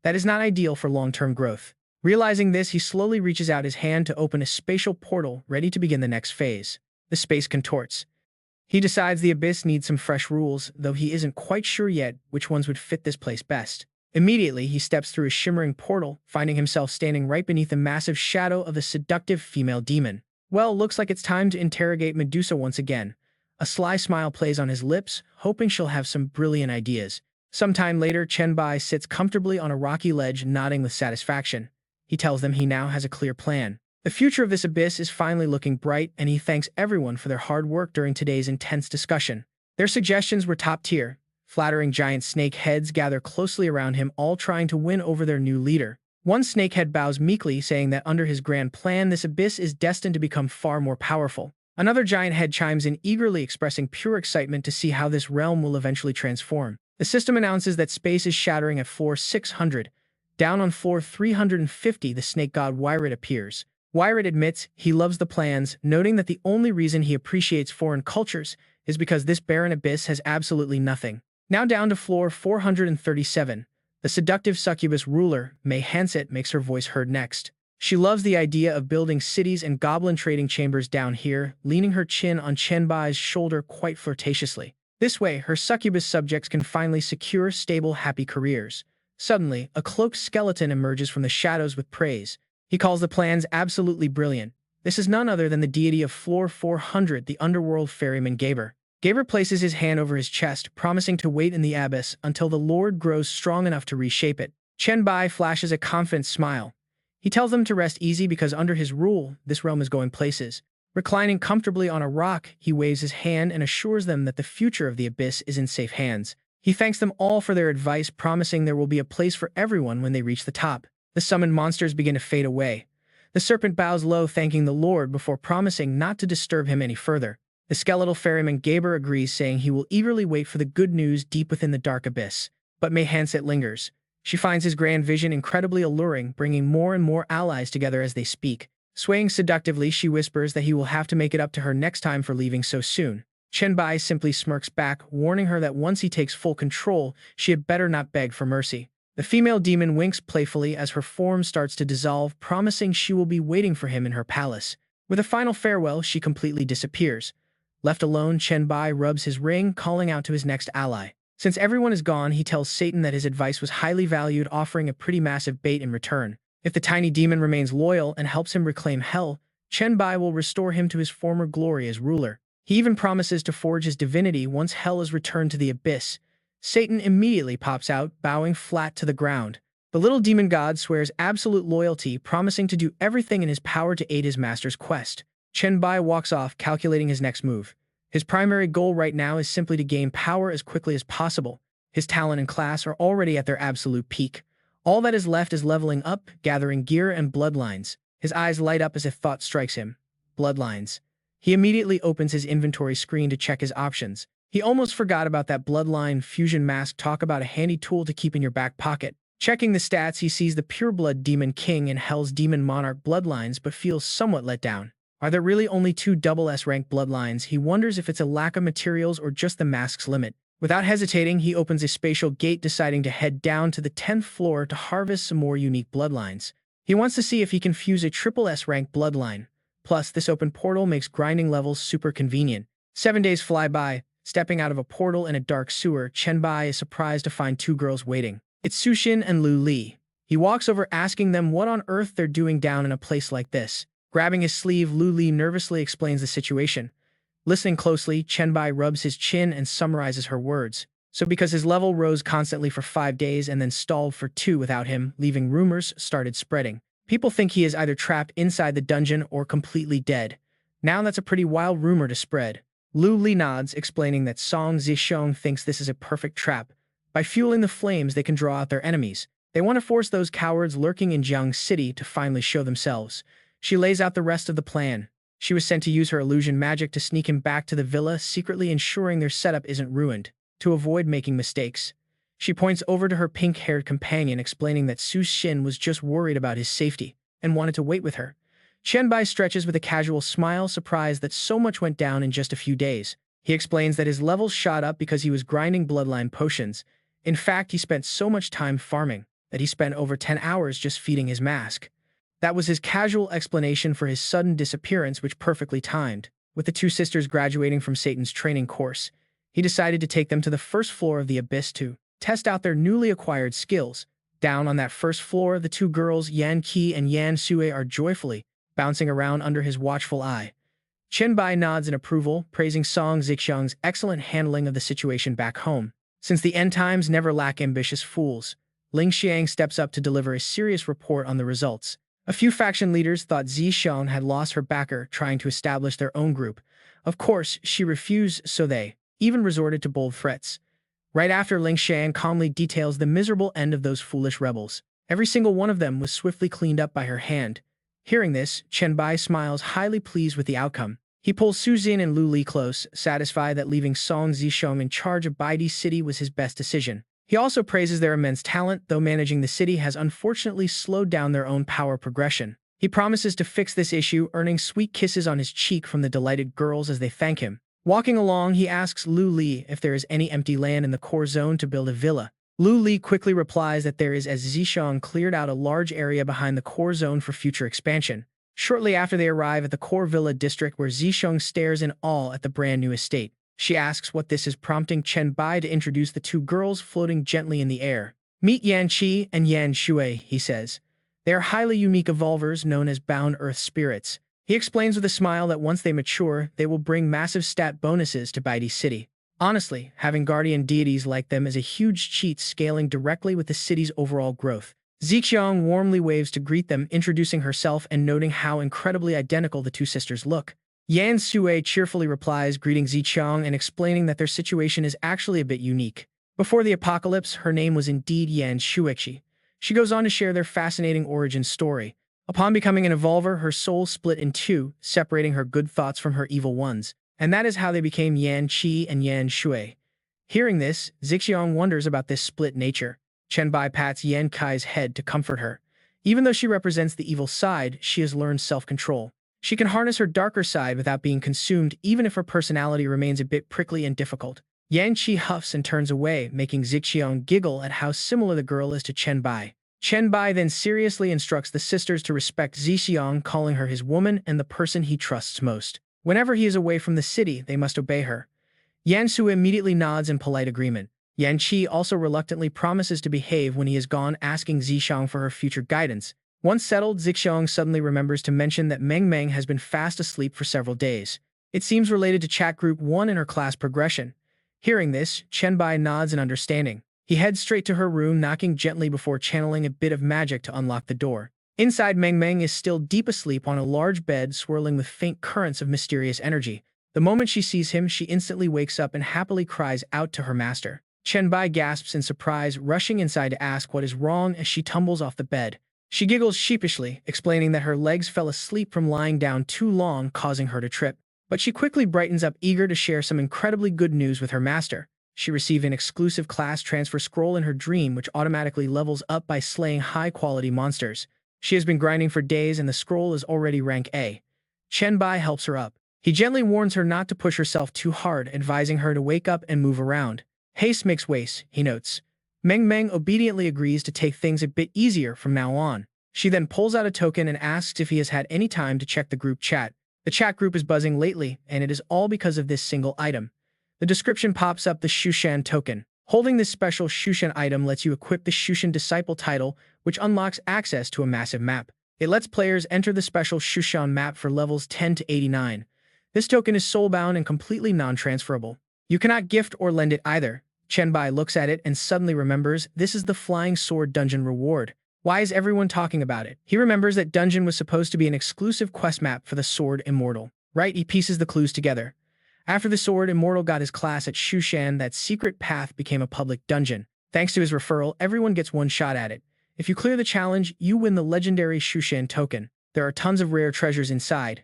Speaker 1: That is not ideal for long-term growth. Realizing this, he slowly reaches out his hand to open a spatial portal, ready to begin the next phase. The space contorts. He decides the abyss needs some fresh rules, though he isn't quite sure yet which ones would fit this place best. Immediately, he steps through a shimmering portal, finding himself standing right beneath the massive shadow of the seductive female demon. Well, looks like it's time to interrogate Medusa once again. A sly smile plays on his lips, hoping she'll have some brilliant ideas. Sometime later, Chen Bai sits comfortably on a rocky ledge, nodding with satisfaction. He tells them he now has a clear plan. The future of this abyss is finally looking bright, and he thanks everyone for their hard work during today's intense discussion. Their suggestions were top tier. Flattering giant snake heads gather closely around him, all trying to win over their new leader. One snakehead bows meekly, saying that under his grand plan, this abyss is destined to become far more powerful. Another giant head chimes in, eagerly expressing pure excitement to see how this realm will eventually transform. The system announces that space is shattering at floor 600. Down on floor 350, the snake god Wyrit appears. Wyrit admits he loves the plans, noting that the only reason he appreciates foreign cultures is because this barren abyss has absolutely nothing. Now down to floor 437. The seductive succubus ruler, May Hanset, makes her voice heard next. She loves the idea of building cities and goblin trading chambers down here, leaning her chin on Chen Bai's shoulder quite flirtatiously. This way, her succubus subjects can finally secure stable, happy careers. Suddenly, a cloaked skeleton emerges from the shadows with praise. He calls the plans absolutely brilliant. This is none other than the deity of floor 400, the underworld ferryman Gaber. Gaber places his hand over his chest, promising to wait in the abyss until the Lord grows strong enough to reshape it. Chen Bai flashes a confident smile. He tells them to rest easy because under his rule, this realm is going places. Reclining comfortably on a rock, he waves his hand and assures them that the future of the abyss is in safe hands. He thanks them all for their advice, promising there will be a place for everyone when they reach the top. The summoned monsters begin to fade away. The serpent bows low, thanking the Lord before promising not to disturb him any further. The skeletal ferryman Gaber agrees, saying he will eagerly wait for the good news deep within the dark abyss. But May Hanset lingers. She finds his grand vision incredibly alluring, bringing more and more allies together as they speak. Swaying seductively, she whispers that he will have to make it up to her next time for leaving so soon. Chen Bai simply smirks back, warning her that once he takes full control, she had better not beg for mercy. The female demon winks playfully as her form starts to dissolve, promising she will be waiting for him in her palace. With a final farewell, she completely disappears. Left alone, Chen Bai rubs his ring, calling out to his next ally. Since everyone is gone, he tells Satan that his advice was highly valued, offering a pretty massive bait in return. If the tiny demon remains loyal and helps him reclaim hell, Chen Bai will restore him to his former glory as ruler. He even promises to forge his divinity once hell is returned to the abyss. Satan immediately pops out, bowing flat to the ground. The little demon god swears absolute loyalty, promising to do everything in his power to aid his master's quest. Chen Bai walks off, calculating his next move. His primary goal right now is simply to gain power as quickly as possible. His talent and class are already at their absolute peak. All that is left is leveling up, gathering gear and bloodlines. His eyes light up as a thought strikes him. Bloodlines. He immediately opens his inventory screen to check his options. He almost forgot about that bloodline fusion mask. Talk about a handy tool to keep in your back pocket. Checking the stats, he sees the Pureblood Demon King and Hell's Demon Monarch bloodlines, but feels somewhat let down. Are there really only 2 SS-Rank bloodlines? He wonders if it's a lack of materials or just the mask's limit. Without hesitating, he opens a spatial gate, deciding to head down to the 10th floor to harvest some more unique bloodlines. He wants to see if he can fuse a SS-Rank bloodline. Plus, this open portal makes grinding levels super convenient. 7 days fly by. Stepping out of a portal in a dark sewer, Chen Bai is surprised to find two girls waiting. It's Sushin and Lu Li. He walks over asking them what on earth they're doing down in a place like this. Grabbing his sleeve, Lu Li nervously explains the situation. Listening closely, Chen Bai rubs his chin and summarizes her words. So because his level rose constantly for 5 days and then stalled for 2 without him, leaving rumors started spreading. People think he is either trapped inside the dungeon or completely dead. Now that's a pretty wild rumor to spread. Lu Li nods, explaining that Song Zisheng thinks this is a perfect trap. By fueling the flames, they can draw out their enemies. They want to force those cowards lurking in Jiang City to finally show themselves. She lays out the rest of the plan. She was sent to use her illusion magic to sneak him back to the villa, secretly ensuring their setup isn't ruined, to avoid making mistakes. She points over to her pink-haired companion, explaining that Su Xin was just worried about his safety and wanted to wait with her. Chen Bai stretches with a casual smile, surprised that so much went down in just a few days. He explains that his levels shot up because he was grinding bloodline potions. In fact, he spent so much time farming that he spent over 10 hours just feeding his mask. That was his casual explanation for his sudden disappearance, which perfectly timed. With the two sisters graduating from Satan's training course, he decided to take them to the first floor of the Abyss to test out their newly acquired skills. Down on that first floor, the two girls, Yan Qi and Yan Sue, are joyfully bouncing around under his watchful eye. Chen Bai nods in approval, praising Song Zixing's excellent handling of the situation back home. Since the end times never lack ambitious fools, Ling Xiang steps up to deliver a serious report on the results. A few faction leaders thought Zixing had lost her backer trying to establish their own group. Of course, she refused, so they even resorted to bold threats. Right after, Ling Xiang calmly details the miserable end of those foolish rebels. Every single one of them was swiftly cleaned up by her hand. Hearing this, Chen Bai smiles, highly pleased with the outcome. He pulls Su Xin and Lu Li close, satisfied that leaving Song Zisheng in charge of Baidi City was his best decision. He also praises their immense talent, though managing the city has unfortunately slowed down their own power progression. He promises to fix this issue, earning sweet kisses on his cheek from the delighted girls as they thank him. Walking along, he asks Lu Li if there is any empty land in the core zone to build a villa. Lu Li quickly replies that there is, as Zisheng cleared out a large area behind the core zone for future expansion. Shortly after, they arrive at the core villa district, where Zisheng stares in awe at the brand new estate. She asks what this is, prompting Chen Bai to introduce the two girls floating gently in the air. Meet Yan Qi and Yan Shui, he says. They are highly unique evolvers known as bound earth spirits. He explains with a smile that once they mature, they will bring massive stat bonuses to Baidi City. Honestly, having guardian deities like them is a huge cheat, scaling directly with the city's overall growth. Zixing warmly waves to greet them, introducing herself and noting how incredibly identical the two sisters look. Yan Sue cheerfully replies, greeting Zixing and explaining that their situation is actually a bit unique. Before the apocalypse, her name was indeed Yan Shuexi. She goes on to share their fascinating origin story. Upon becoming an evolver, her soul split in two, separating her good thoughts from her evil ones. And that is how they became Yan Qi and Yan Shui. Hearing this, Zixing wonders about this split nature. Chen Bai pats Yan Kai's head to comfort her. Even though she represents the evil side, she has learned self-control. She can harness her darker side without being consumed, even if her personality remains a bit prickly and difficult. Yan Qi huffs and turns away, making Zixing giggle at how similar the girl is to Chen Bai. Chen Bai then seriously instructs the sisters to respect Zixing, calling her his woman and the person he trusts most. Whenever he is away from the city, they must obey her. Yan Sue immediately nods in polite agreement. Yan Qi also reluctantly promises to behave when he is gone, asking Zixing for her future guidance. Once settled, Zixing suddenly remembers to mention that Meng Meng has been fast asleep for several days. It seems related to Chat Group 1 in her class progression. Hearing this, Chen Bai nods in understanding. He heads straight to her room, knocking gently before channeling a bit of magic to unlock the door. Inside, Meng Meng is still deep asleep on a large bed, swirling with faint currents of mysterious energy. The moment she sees him, she instantly wakes up and happily cries out to her master. Chen Bai gasps in surprise, rushing inside to ask what is wrong as she tumbles off the bed. She giggles sheepishly, explaining that her legs fell asleep from lying down too long, causing her to trip. But she quickly brightens up, eager to share some incredibly good news with her master. She received an exclusive class transfer scroll in her dream, which automatically levels up by slaying high-quality monsters. She has been grinding for days, and the scroll is already rank A. Chen Bai helps her up. He gently warns her not to push herself too hard, advising her to wake up and move around. Haste makes waste, he notes. Meng Meng obediently agrees to take things a bit easier from now on. She then pulls out a token and asks if he has had any time to check the group chat. The chat group is buzzing lately, and it is all because of this single item. The description pops up the Shushan token. Holding this special Shushan item lets you equip the Shushan Disciple title, which unlocks access to a massive map. It lets players enter the special Shushan map for levels 10 to 89. This token is soulbound and completely non-transferable. You cannot gift or lend it either. Chen Bai looks at it and suddenly remembers this is the Flying Sword Dungeon reward. Why is everyone talking about it? He remembers that dungeon was supposed to be an exclusive quest map for the Sword Immortal. Right, he pieces the clues together. After the Sword Immortal got his class at Shushan, that secret path became a public dungeon. Thanks to his referral, everyone gets one shot at it. If you clear the challenge, you win the legendary Shushan token. There are tons of rare treasures inside.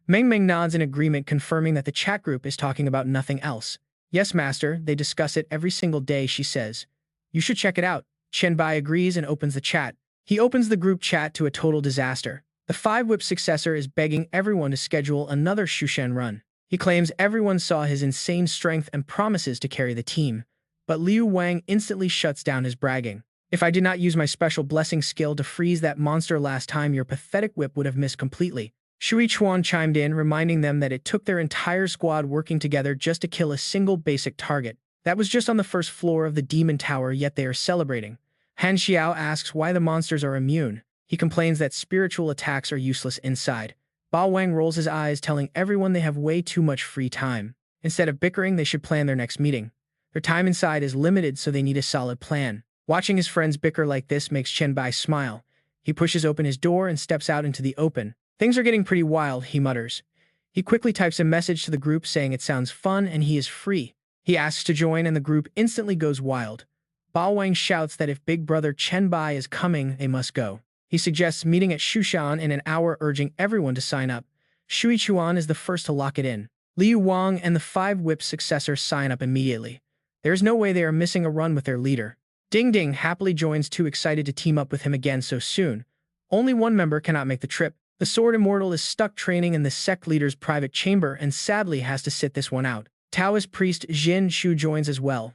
Speaker 1: Meng Meng nods in agreement, confirming that the chat group is talking about nothing else. Yes, master, they discuss it every single day, she says. You should check it out. Chen Bai agrees and opens the chat. He opens the group chat to a total disaster. The Five-Whip successor is begging everyone to schedule another Shushan run. He claims everyone saw his insane strength and promises to carry the team. But Liu Wang instantly shuts down his bragging. If I did not use my special blessing skill to freeze that monster last time, your pathetic whip would have missed completely. Shui Chuan chimed in, reminding them that it took their entire squad working together just to kill a single basic target. That was just on the first floor of the Demon Tower, yet they are celebrating. Han Xiao asks why the monsters are immune. He complains that spiritual attacks are useless inside. Bao Wang rolls his eyes, telling everyone they have way too much free time. Instead of bickering, they should plan their next meeting. Their time inside is limited, so they need a solid plan. Watching his friends bicker like this makes Chen Bai smile. He pushes open his door and steps out into the open. Things are getting pretty wild, he mutters. He quickly types a message to the group saying it sounds fun and he is free. He asks to join and the group instantly goes wild. Bao Wang shouts that if big brother Chen Bai is coming, they must go. He suggests meeting at Shushan in an hour, urging everyone to sign up. Shui Chuan is the first to lock it in. Liu Wang and the Five-Whip successor sign up immediately. There is no way they are missing a run with their leader. Ding Ding happily joins, too excited to team up with him again so soon. Only one member cannot make the trip. The Sword Immortal is stuck training in the sect leader's private chamber and sadly has to sit this one out. Taoist priest Jin Shu joins as well.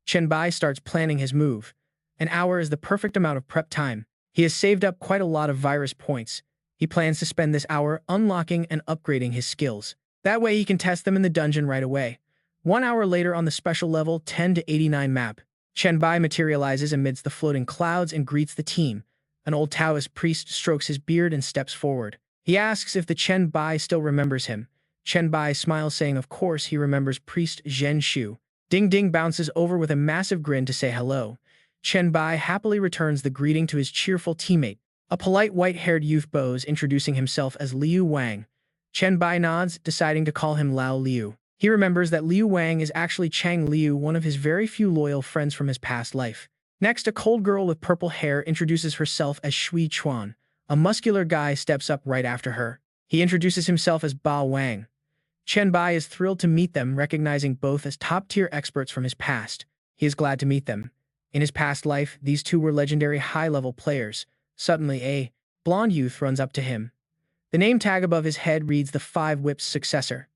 Speaker 1: Chen Bai starts planning his move. An hour is the perfect amount of prep time. He has saved up quite a lot of virus points. He plans to spend this hour unlocking and upgrading his skills. That way he can test them in the dungeon right away. 1 hour later on the special level 10 to 89 map, Chen Bai materializes amidst the floating clouds and greets the team. An old Taoist priest strokes his beard and steps forward. He asks if the Chen Bai still remembers him. Chen Bai smiles, saying of course he remembers priest Zhen Shu. Ding Ding bounces over with a massive grin to say hello. Chen Bai happily returns the greeting to his cheerful teammate. A polite white-haired youth bows, introducing himself as Liu Wang. Chen Bai nods, deciding to call him Lao Liu. He remembers that Liu Wang is actually Chang Liu, one of his very few loyal friends from his past life. Next, a cold girl with purple hair introduces herself as Shui Chuan. A muscular guy steps up right after her. He introduces himself as Bao Wang. Chen Bai is thrilled to meet them, recognizing both as top-tier experts from his past. He is glad to meet them. In his past life, these two were legendary high-level players. Suddenly, a blonde youth runs up to him. The name tag above his head reads the Five-Whip's successor.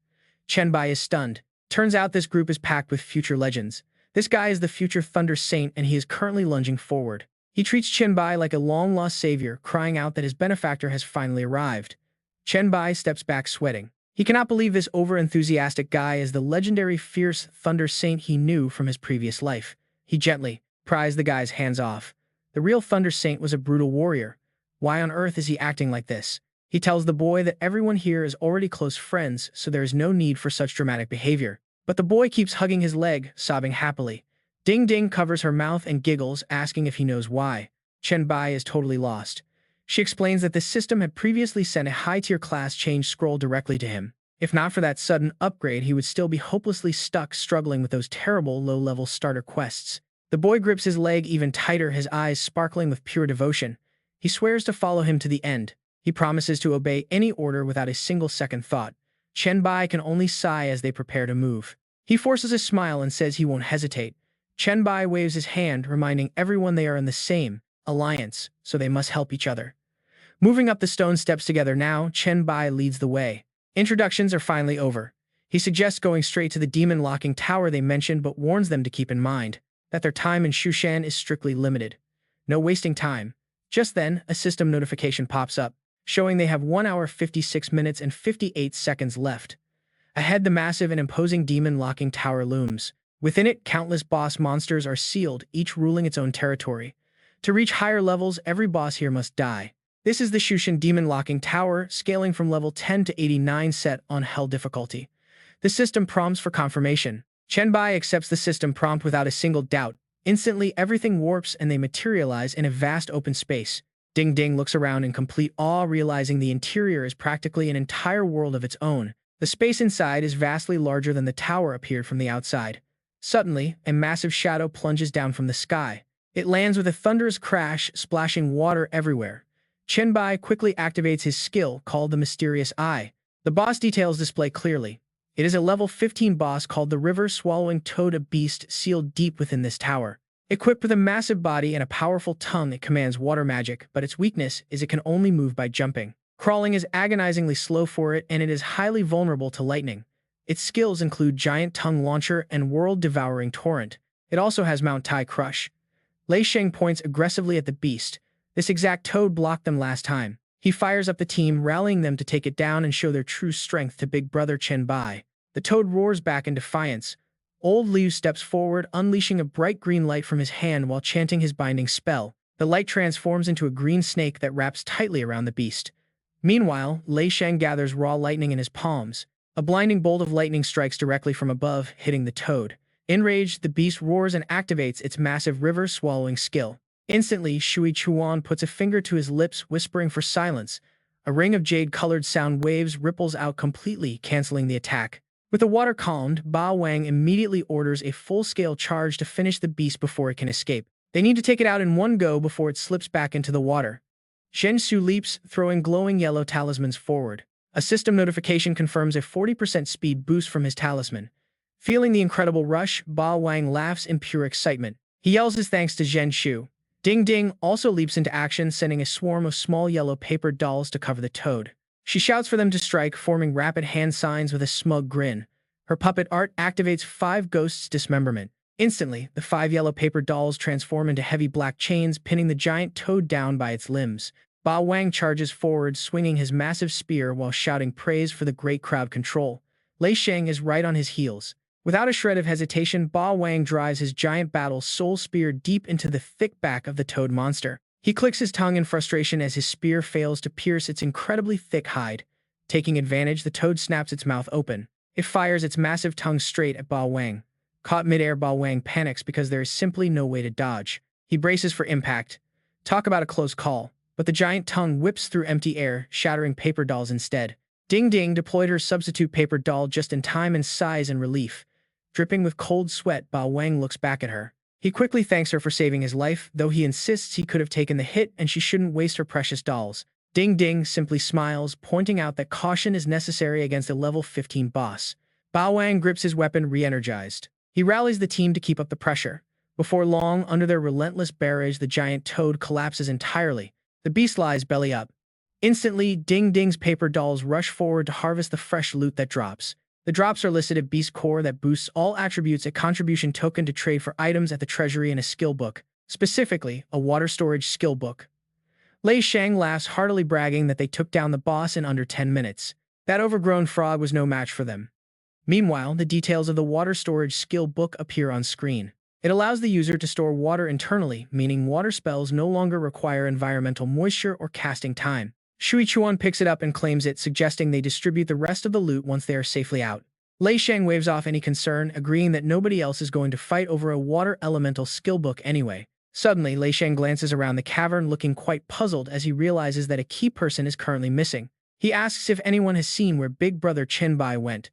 Speaker 1: Chen Bai is stunned. Turns out this group is packed with future legends. This guy is the future Thunder Saint, and he is currently lunging forward. He treats Chen Bai like a long-lost savior, crying out that his benefactor has finally arrived. Chen Bai steps back, sweating. He cannot believe this over-enthusiastic guy is the legendary fierce Thunder Saint he knew from his previous life. He gently pries the guy's hands off. The real Thunder Saint was a brutal warrior. Why on earth is he acting like this? He tells the boy that everyone here is already close friends, so there is no need for such dramatic behavior. But the boy keeps hugging his leg, sobbing happily. Ding Ding covers her mouth and giggles, asking if he knows why. Chen Bai is totally lost. She explains that the system had previously sent a high-tier class change scroll directly to him. If not for that sudden upgrade, he would still be hopelessly stuck, struggling with those terrible low-level starter quests. The boy grips his leg even tighter, his eyes sparkling with pure devotion. He swears to follow him to the end. He promises to obey any order without a single second thought. Chen Bai can only sigh as they prepare to move. He forces a smile and says he won't hesitate. Chen Bai waves his hand, reminding everyone they are in the same alliance, so they must help each other. Moving up the stone steps together now, Chen Bai leads the way. Introductions are finally over. He suggests going straight to the demon locking tower they mentioned, but warns them to keep in mind that their time in Shushan is strictly limited. No wasting time. Just then, a system notification pops up. showing they have 1 hour 56 minutes and 58 seconds left. Ahead, the massive and imposing demon-locking tower looms. Within it, countless boss monsters are sealed, each ruling its own territory. To reach higher levels, every boss here must die. This is the Shushin demon-locking tower, scaling from level 10 to 89 set on Hell difficulty. The system prompts for confirmation. Chen Bai accepts the system prompt without a single doubt. Instantly, everything warps and they materialize in a vast open space. Ding Ding looks around in complete awe, realizing the interior is practically an entire world of its own. The space inside is vastly larger than the tower appeared from the outside. Suddenly, a massive shadow plunges down from the sky. It lands with a thunderous crash, splashing water everywhere. Chen Bai quickly activates his skill, called the Mysterious Eye. The boss details display clearly. It is a level 15 boss called the River-Swallowing Toad, a beast sealed deep within this tower. Equipped with a massive body and a powerful tongue, it commands water magic, but its weakness is it can only move by jumping. Crawling is agonizingly slow for it, and it is highly vulnerable to lightning. Its skills include Giant Tongue Launcher and World-Devouring Torrent. It also has Mount Tai Crush. Lei Sheng points aggressively at the beast. This exact toad blocked them last time. He fires up the team, rallying them to take it down and show their true strength to Big Brother Chen Bai. The toad roars back in defiance. Old Liu steps forward, unleashing a bright green light from his hand while chanting his binding spell. The light transforms into a green snake that wraps tightly around the beast. Meanwhile, Lei Sheng gathers raw lightning in his palms. A blinding bolt of lightning strikes directly from above, hitting the toad. Enraged, the beast roars and activates its massive river-swallowing skill. Instantly, Shui Chuan puts a finger to his lips, whispering for silence. A ring of jade-colored sound waves ripples out completely, canceling the attack. With the water calmed, Bao Wang immediately orders a full-scale charge to finish the beast before it can escape. They need to take it out in one go before it slips back into the water. Zhen Su leaps, throwing glowing yellow talismans forward. A system notification confirms a 40% speed boost from his talisman. Feeling the incredible rush, Bao Wang laughs in pure excitement. He yells his thanks to Zhen Shu. Ding Ding also leaps into action, sending a swarm of small yellow paper dolls to cover the toad. She shouts for them to strike, forming rapid hand signs with a smug grin. Her puppet art activates 5 ghosts' dismemberment. Instantly, the 5 yellow paper dolls transform into heavy black chains, pinning the giant toad down by its limbs. Bao Wang charges forward, swinging his massive spear while shouting praise for the great crowd control. Lei Sheng is right on his heels. Without a shred of hesitation, Bao Wang drives his giant battle soul spear deep into the thick back of the toad monster. He clicks his tongue in frustration as his spear fails to pierce its incredibly thick hide. Taking advantage, the toad snaps its mouth open. It fires its massive tongue straight at Bao Wang. Caught midair, Bao Wang panics because there is simply no way to dodge. He braces for impact. Talk about a close call. But the giant tongue whips through empty air, shattering paper dolls instead. Ding Ding deployed her substitute paper doll just in time and sighs in relief. Dripping with cold sweat, Bao Wang looks back at her. He quickly thanks her for saving his life, though he insists he could have taken the hit and she shouldn't waste her precious dolls. Ding Ding simply smiles, pointing out that caution is necessary against a level 15 boss. Bao Wang grips his weapon, re-energized. He rallies the team to keep up the pressure. Before long, under their relentless barrage, the giant toad collapses entirely. The beast lies belly up. Instantly, Ding Ding's paper dolls rush forward to harvest the fresh loot that drops. The drops are listed at Beast Core that boosts all attributes, a contribution token to trade for items at the treasury, and a skill book, specifically a water storage skill book. Lei Sheng laughs heartily, bragging that they took down the boss in under 10 minutes. That overgrown frog was no match for them. Meanwhile, the details of the water storage skill book appear on screen. It allows the user to store water internally, meaning water spells no longer require environmental moisture or casting time. Shui Chuan picks it up and claims it, suggesting they distribute the rest of the loot once they are safely out. Lei Sheng waves off any concern, agreeing that nobody else is going to fight over a water elemental skill book anyway. Suddenly, Lei Sheng glances around the cavern, looking quite puzzled as he realizes that a key person is currently missing. He asks if anyone has seen where Big Brother Chen Bai went.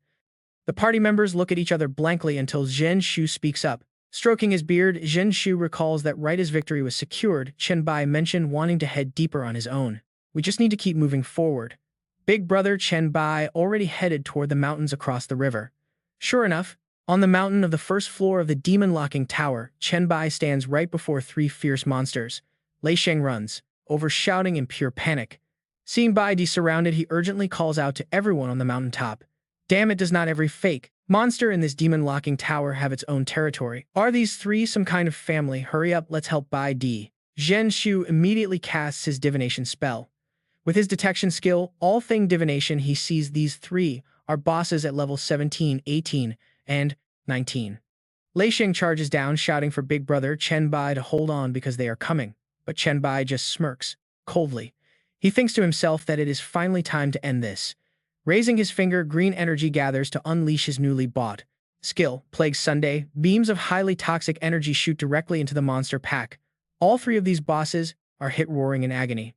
Speaker 1: The party members look at each other blankly until Zhen Shu speaks up. Stroking his beard, Zhen Shu recalls that right as victory was secured, Chen Bai mentioned wanting to head deeper on his own. We just need to keep moving forward. Big Brother Chen Bai already headed toward the mountains across the river. Sure enough, on the mountain of the first floor of the demon-locking tower, Chen Bai stands right before 3 fierce monsters. Lei Sheng runs, over shouting in pure panic. Seeing Bai surrounded, he urgently calls out to everyone on the mountaintop. Damn it, does not every fake monster in this demon-locking tower have its own territory? Are these 3 some kind of family? Hurry up, let's help Bai. Zhen Shu immediately casts his divination spell. With his detection skill, all thing divination, he sees these three are bosses at level 17, 18, and 19. Lei Sheng charges down, shouting for big brother Chen Bai to hold on because they are coming, but Chen Bai just smirks, coldly. He thinks to himself that it is finally time to end this. Raising his finger, green energy gathers to unleash his newly bought skill, Plague Sunday. Beams of highly toxic energy shoot directly into the monster pack. All three of these bosses are hit roaring in agony.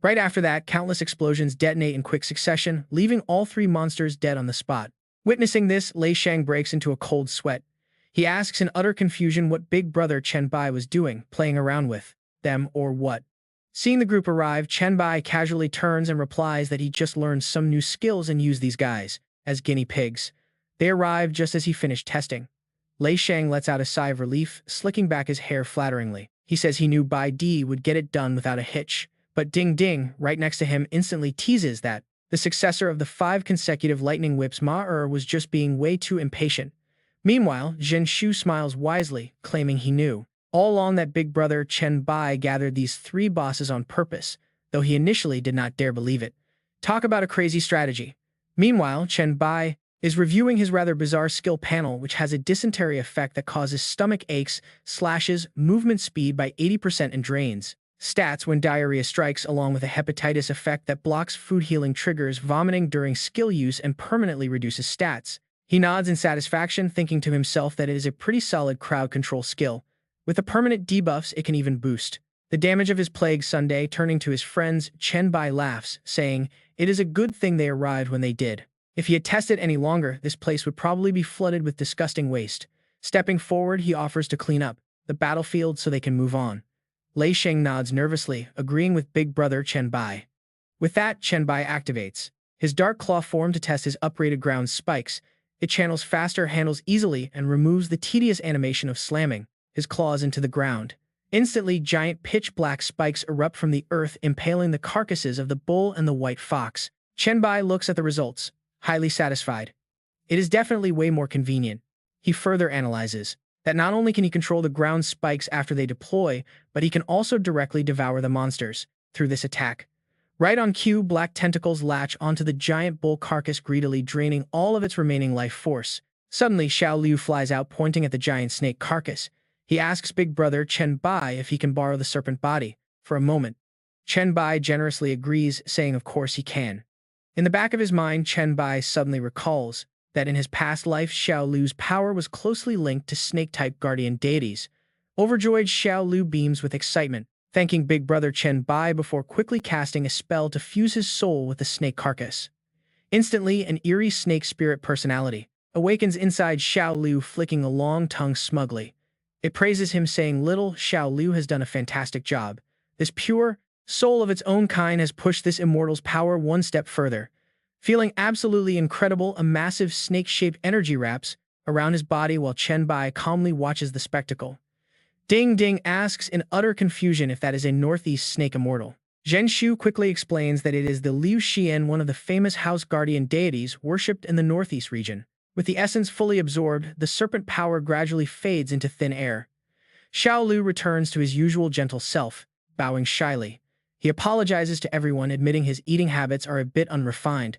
Speaker 1: Right after that, countless explosions detonate in quick succession, leaving all three monsters dead on the spot. Witnessing this, Lei Sheng breaks into a cold sweat. He asks in utter confusion what big brother Chen Bai was doing, playing around with them or what. Seeing the group arrive, Chen Bai casually turns and replies that he just learned some new skills and used these guys as guinea pigs. They arrive just as he finished testing. Lei Sheng lets out a sigh of relief, slicking back his hair flatteringly. He says he knew Bai Di would get it done without a hitch. But Ding Ding, right next to him, instantly teases that the successor of the 5 consecutive lightning whips Ma was just being way too impatient. Meanwhile, Zhen Shu smiles wisely, claiming he knew all along that big brother Chen Bai gathered these 3 bosses on purpose, though he initially did not dare believe it. Talk about a crazy strategy. Meanwhile, Chen Bai is reviewing his rather bizarre skill panel, which has a dysentery effect that causes stomach aches, slashes movement speed by 80% and drains stats when diarrhea strikes, along with a hepatitis effect that blocks food healing triggers vomiting during skill use and permanently reduces stats. He nods in satisfaction, thinking to himself that it is a pretty solid crowd control skill. With the permanent debuffs, it can even boost the damage of his Plague Sunday. Turning to his friends, Chen Bai laughs, saying, "It is a good thing they arrived when they did. If he had tested any longer, this place would probably be flooded with disgusting waste." Stepping forward, he offers to clean up the battlefield so they can move on. Lei Sheng nods nervously, agreeing with big brother Chen Bai. With that, Chen Bai activates his dark claw form to test his upgraded ground spikes. It channels faster, handles easily, and removes the tedious animation of slamming his claws into the ground. Instantly, giant pitch-black spikes erupt from the earth, impaling the carcasses of the bull and the white fox. Chen Bai looks at the results, highly satisfied. It is definitely way more convenient. He further analyzes that not only can he control the ground spikes after they deploy, but he can also directly devour the monsters through this attack. Right on cue, black tentacles latch onto the giant bull carcass, greedily draining all of its remaining life force. Suddenly, Xiao Liu flies out, pointing at the giant snake carcass. He asks big brother Chen Bai if he can borrow the serpent body for a moment. Chen Bai generously agrees, saying of course he can. In the back of his mind, Chen Bai suddenly recalls that in his past life, Xiao Liu's power was closely linked to snake-type guardian deities. Overjoyed, Xiao Liu beams with excitement, thanking big brother Chen Bai before quickly casting a spell to fuse his soul with the snake carcass. Instantly, an eerie snake spirit personality awakens inside Xiao Liu, flicking a long tongue smugly. It praises him, saying, "Little Xiao Liu has done a fantastic job. This pure soul of its own kind has pushed this immortal's power one step further." Feeling absolutely incredible, a massive snake-shaped energy wraps around his body while Chen Bai calmly watches the spectacle. Ding Ding asks in utter confusion if that is a northeast snake immortal. Zhen Shu quickly explains that it is the Liu Xian, one of the famous house guardian deities worshipped in the northeast region. With the essence fully absorbed, the serpent power gradually fades into thin air. Xiao Liu returns to his usual gentle self, bowing shyly. He apologizes to everyone, admitting his eating habits are a bit unrefined.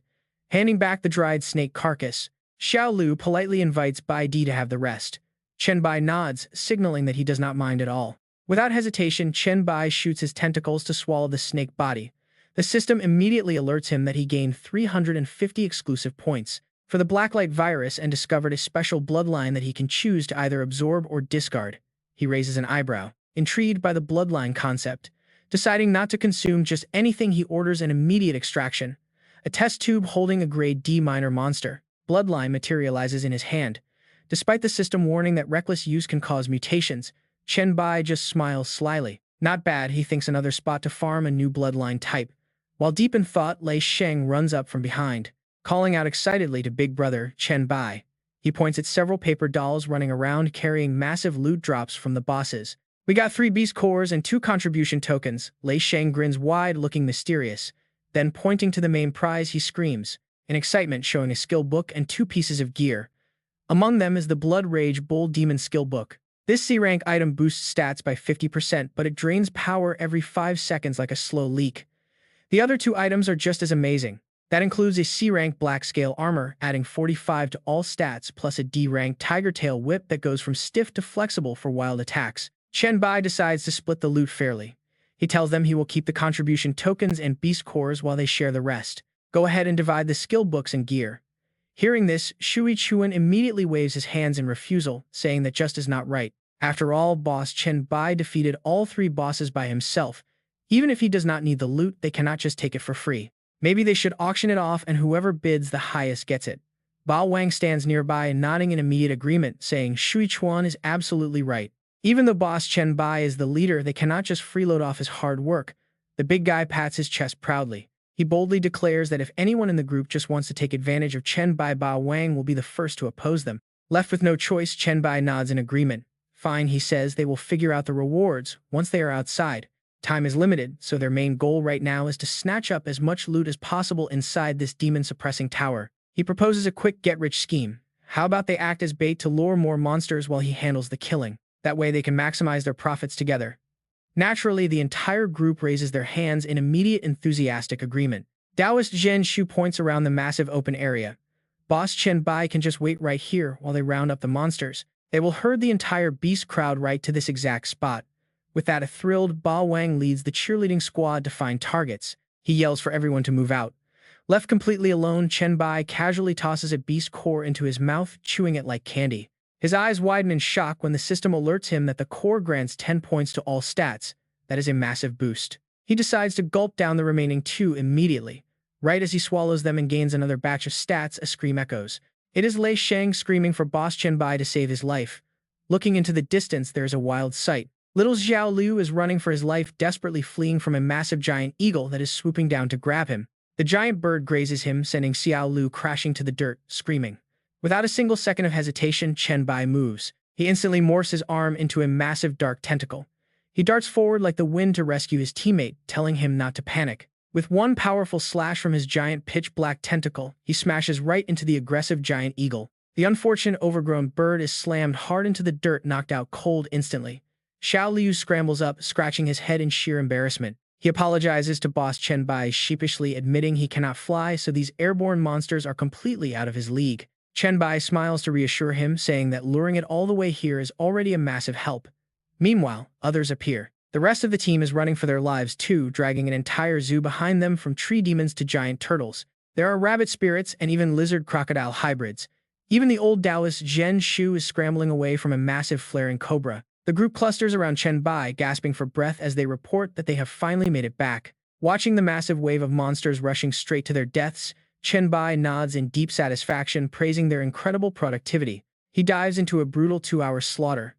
Speaker 1: Handing back the dried snake carcass, Xiao Liu politely invites Bai Di to have the rest. Chen Bai nods, signaling that he does not mind at all. Without hesitation, Chen Bai shoots his tentacles to swallow the snake body. The system immediately alerts him that he gained 350 exclusive points for the Blacklight virus and discovered a special bloodline that he can choose to either absorb or discard. He raises an eyebrow, intrigued by the bloodline concept. Deciding not to consume just anything, he orders an immediate extraction. A test tube holding a grade D minor monster bloodline materializes in his hand. Despite the system warning that reckless use can cause mutations, Chen Bai just smiles slyly. Not bad, he thinks. Another spot to farm a new bloodline type. While deep in thought, Lei Sheng runs up from behind, calling out excitedly to big brother Chen Bai. He points at several paper dolls running around carrying massive loot drops from the bosses. "We got 3 beast cores and 2 contribution tokens." Lei Sheng grins wide, looking mysterious. Then, pointing to the main prize, he screams, in excitement, showing a skill book and 2 pieces of gear. Among them is the Blood Rage Bull Demon skill book. This C-rank item boosts stats by 50%, but it drains power every 5 seconds like a slow leak. The other two items are just as amazing. That includes a C-rank black scale armor, adding 45 to all stats, plus a D-rank tiger tail whip that goes from stiff to flexible for wild attacks. Chen Bai decides to split the loot fairly. He tells them he will keep the contribution tokens and beast cores while they share the rest. Go ahead and divide the skill books and gear. Hearing this, Shui Chuan immediately waves his hands in refusal, saying that just is not right. After all, boss Chen Bai defeated all three bosses by himself. Even if he does not need the loot, they cannot just take it for free. Maybe they should auction it off and whoever bids the highest gets it. Bao Wang stands nearby nodding in immediate agreement, saying Shui Chuan is absolutely right. Even though boss Chen Bai is the leader, they cannot just freeload off his hard work. The big guy pats his chest proudly. He boldly declares that if anyone in the group just wants to take advantage of Chen Bai, Bao Wang will be the first to oppose them. Left with no choice, Chen Bai nods in agreement. Fine, he says, they will figure out the rewards once they are outside. Time is limited, so their main goal right now is to snatch up as much loot as possible inside this demon-suppressing tower. He proposes a quick get-rich scheme. How about they act as bait to lure more monsters while he handles the killing? That way they can maximize their profits together. Naturally, the entire group raises their hands in immediate enthusiastic agreement. Taoist Zhen Shu points around the massive open area. Boss Chen Bai can just wait right here while they round up the monsters. They will herd the entire beast crowd right to this exact spot. With that, a thrilled Bao Wang leads the cheerleading squad to find targets. He yells for everyone to move out. Left completely alone, Chen Bai casually tosses a beast core into his mouth, chewing it like candy. His eyes widen in shock when the system alerts him that the core grants 10 points to all stats. That is a massive boost. He decides to gulp down the remaining 2 immediately. Right as he swallows them and gains another batch of stats, a scream echoes. It is Lei Sheng screaming for boss Chen Bai to save his life. Looking into the distance, there is a wild sight. Little Xiao Liu is running for his life, desperately fleeing from a massive giant eagle that is swooping down to grab him. The giant bird grazes him, sending Xiao Liu crashing to the dirt, screaming. Without a single second of hesitation, Chen Bai moves. He instantly morphs his arm into a massive dark tentacle. He darts forward like the wind to rescue his teammate, telling him not to panic. With one powerful slash from his giant pitch-black tentacle, he smashes right into the aggressive giant eagle. The unfortunate overgrown bird is slammed hard into the dirt, knocked out cold instantly. Xiao Liu scrambles up, scratching his head in sheer embarrassment. He apologizes to boss Chen Bai, sheepishly admitting he cannot fly, so these airborne monsters are completely out of his league. Chen Bai smiles to reassure him, saying that luring it all the way here is already a massive help. Meanwhile, others appear. The rest of the team is running for their lives too, dragging an entire zoo behind them, from tree demons to giant turtles. There are rabbit spirits and even lizard-crocodile hybrids. Even the old Taoist Zhen Shu is scrambling away from a massive flaring cobra. The group clusters around Chen Bai, gasping for breath as they report that they have finally made it back. Watching the massive wave of monsters rushing straight to their deaths, Chen Bai nods in deep satisfaction, praising their incredible productivity. He dives into a brutal 2-hour slaughter.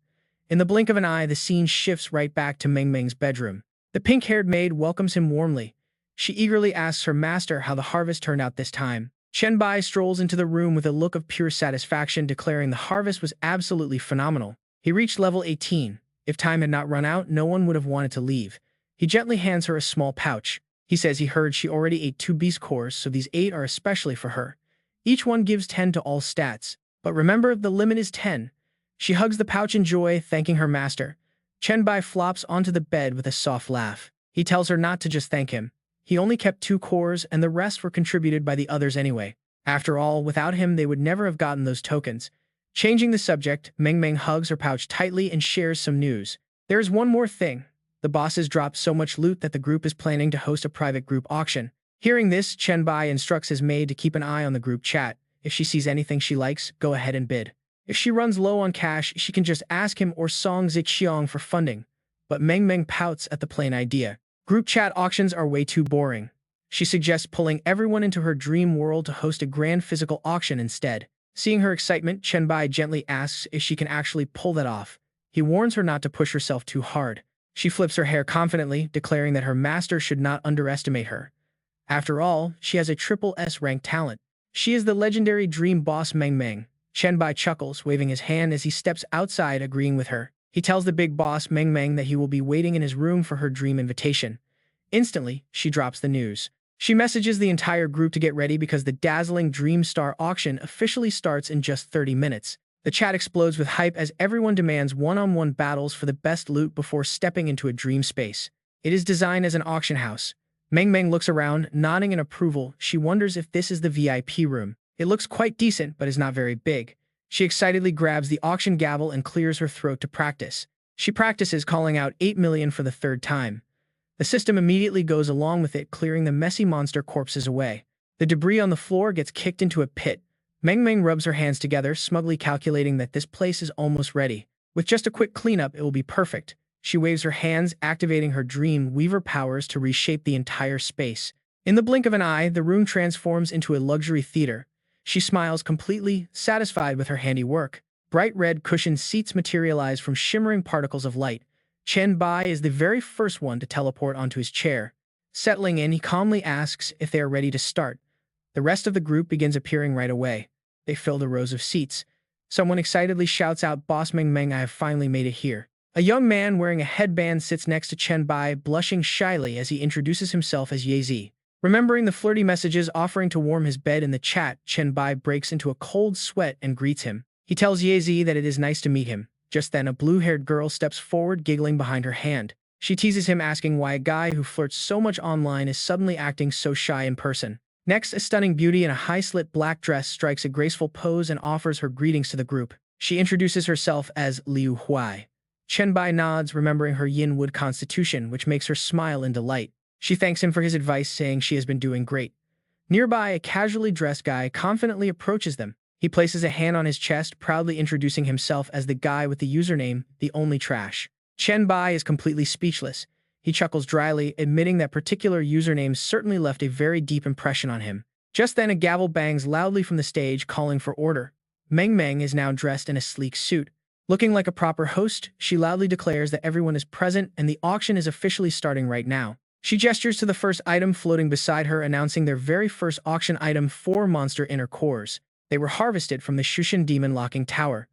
Speaker 1: In the blink of an eye, the scene shifts right back to Meng Meng's bedroom. The pink-haired maid welcomes him warmly. She eagerly asks her master how the harvest turned out this time. Chen Bai strolls into the room with a look of pure satisfaction, declaring the harvest was absolutely phenomenal. He reached level 18. If time had not run out, no one would have wanted to leave. He gently hands her a small pouch. He says he heard she already ate 2 beast cores, so these 8 are especially for her. Each one gives 10 to all stats. But remember, the limit is 10. She hugs the pouch in joy, thanking her master. Chen Bai flops onto the bed with a soft laugh. He tells her not to just thank him. He only kept 2 cores, and the rest were contributed by the others anyway. After all, without him, they would never have gotten those tokens. Changing the subject, Meng Meng hugs her pouch tightly and shares some news. There is one more thing. The bosses dropped so much loot that the group is planning to host a private group auction. Hearing this, Chen Bai instructs his maid to keep an eye on the group chat. If she sees anything she likes, go ahead and bid. If she runs low on cash, she can just ask him or Song Zixiong for funding. But Meng Meng pouts at the plain idea. Group chat auctions are way too boring. She suggests pulling everyone into her dream world to host a grand physical auction instead. Seeing her excitement, Chen Bai gently asks if she can actually pull that off. He warns her not to push herself too hard. She flips her hair confidently, declaring that her master should not underestimate her. After all, she has a triple S-rank talent. She is the legendary dream boss Meng Meng. Chen Bai chuckles, waving his hand as he steps outside, agreeing with her. He tells the big boss Meng Meng that he will be waiting in his room for her dream invitation. Instantly, she drops the news. She messages the entire group to get ready because the dazzling Dream Star auction officially starts in just 30 minutes. The chat explodes with hype as everyone demands one-on-one battles for the best loot before stepping into a dream space. It is designed as an auction house. Meng Meng looks around, nodding in approval. She wonders if this is the VIP room. It looks quite decent, but is not very big. She excitedly grabs the auction gavel and clears her throat to practice. She practices, calling out 8 million for the third time. The system immediately goes along with it, clearing the messy monster corpses away. The debris on the floor gets kicked into a pit. Meng Meng rubs her hands together, smugly calculating that this place is almost ready. With just a quick cleanup, it will be perfect. She waves her hands, activating her dream weaver powers to reshape the entire space. In the blink of an eye, the room transforms into a luxury theater. She smiles completely, satisfied with her handiwork. Bright red cushioned seats materialize from shimmering particles of light. Chen Bai is the very first one to teleport onto his chair. Settling in, he calmly asks if they are ready to start. The rest of the group begins appearing right away. They fill the rows of seats. Someone excitedly shouts out, "Boss Meng Meng, I have finally made it here." A young man wearing a headband sits next to Chen Bai, blushing shyly as he introduces himself as Ye. Remembering the flirty messages offering to warm his bed in the chat, Chen Bai breaks into a cold sweat and greets him. He tells Ye that it is nice to meet him. Just then, a blue-haired girl steps forward, giggling behind her hand. She teases him, asking why a guy who flirts so much online is suddenly acting so shy in person. Next, a stunning beauty in a high-slit black dress strikes a graceful pose and offers her greetings to the group. She introduces herself as Liu Huai. Chen Bai nods, remembering her yin wood constitution, which makes her smile in delight. She thanks him for his advice, saying she has been doing great. Nearby, a casually dressed guy confidently approaches them. He places a hand on his chest, proudly introducing himself as the guy with the username, The Only Trash. Chen Bai is completely speechless. He chuckles dryly, admitting that particular username certainly left a very deep impression on him. Just then, a gavel bangs loudly from the stage, calling for order. Meng Meng is now dressed in a sleek suit. Looking like a proper host, she loudly declares that everyone is present and the auction is officially starting right now. She gestures to the first item floating beside her, announcing their very first auction item, 4 monster inner cores. They were harvested from the Shushan Demon Locking Tower.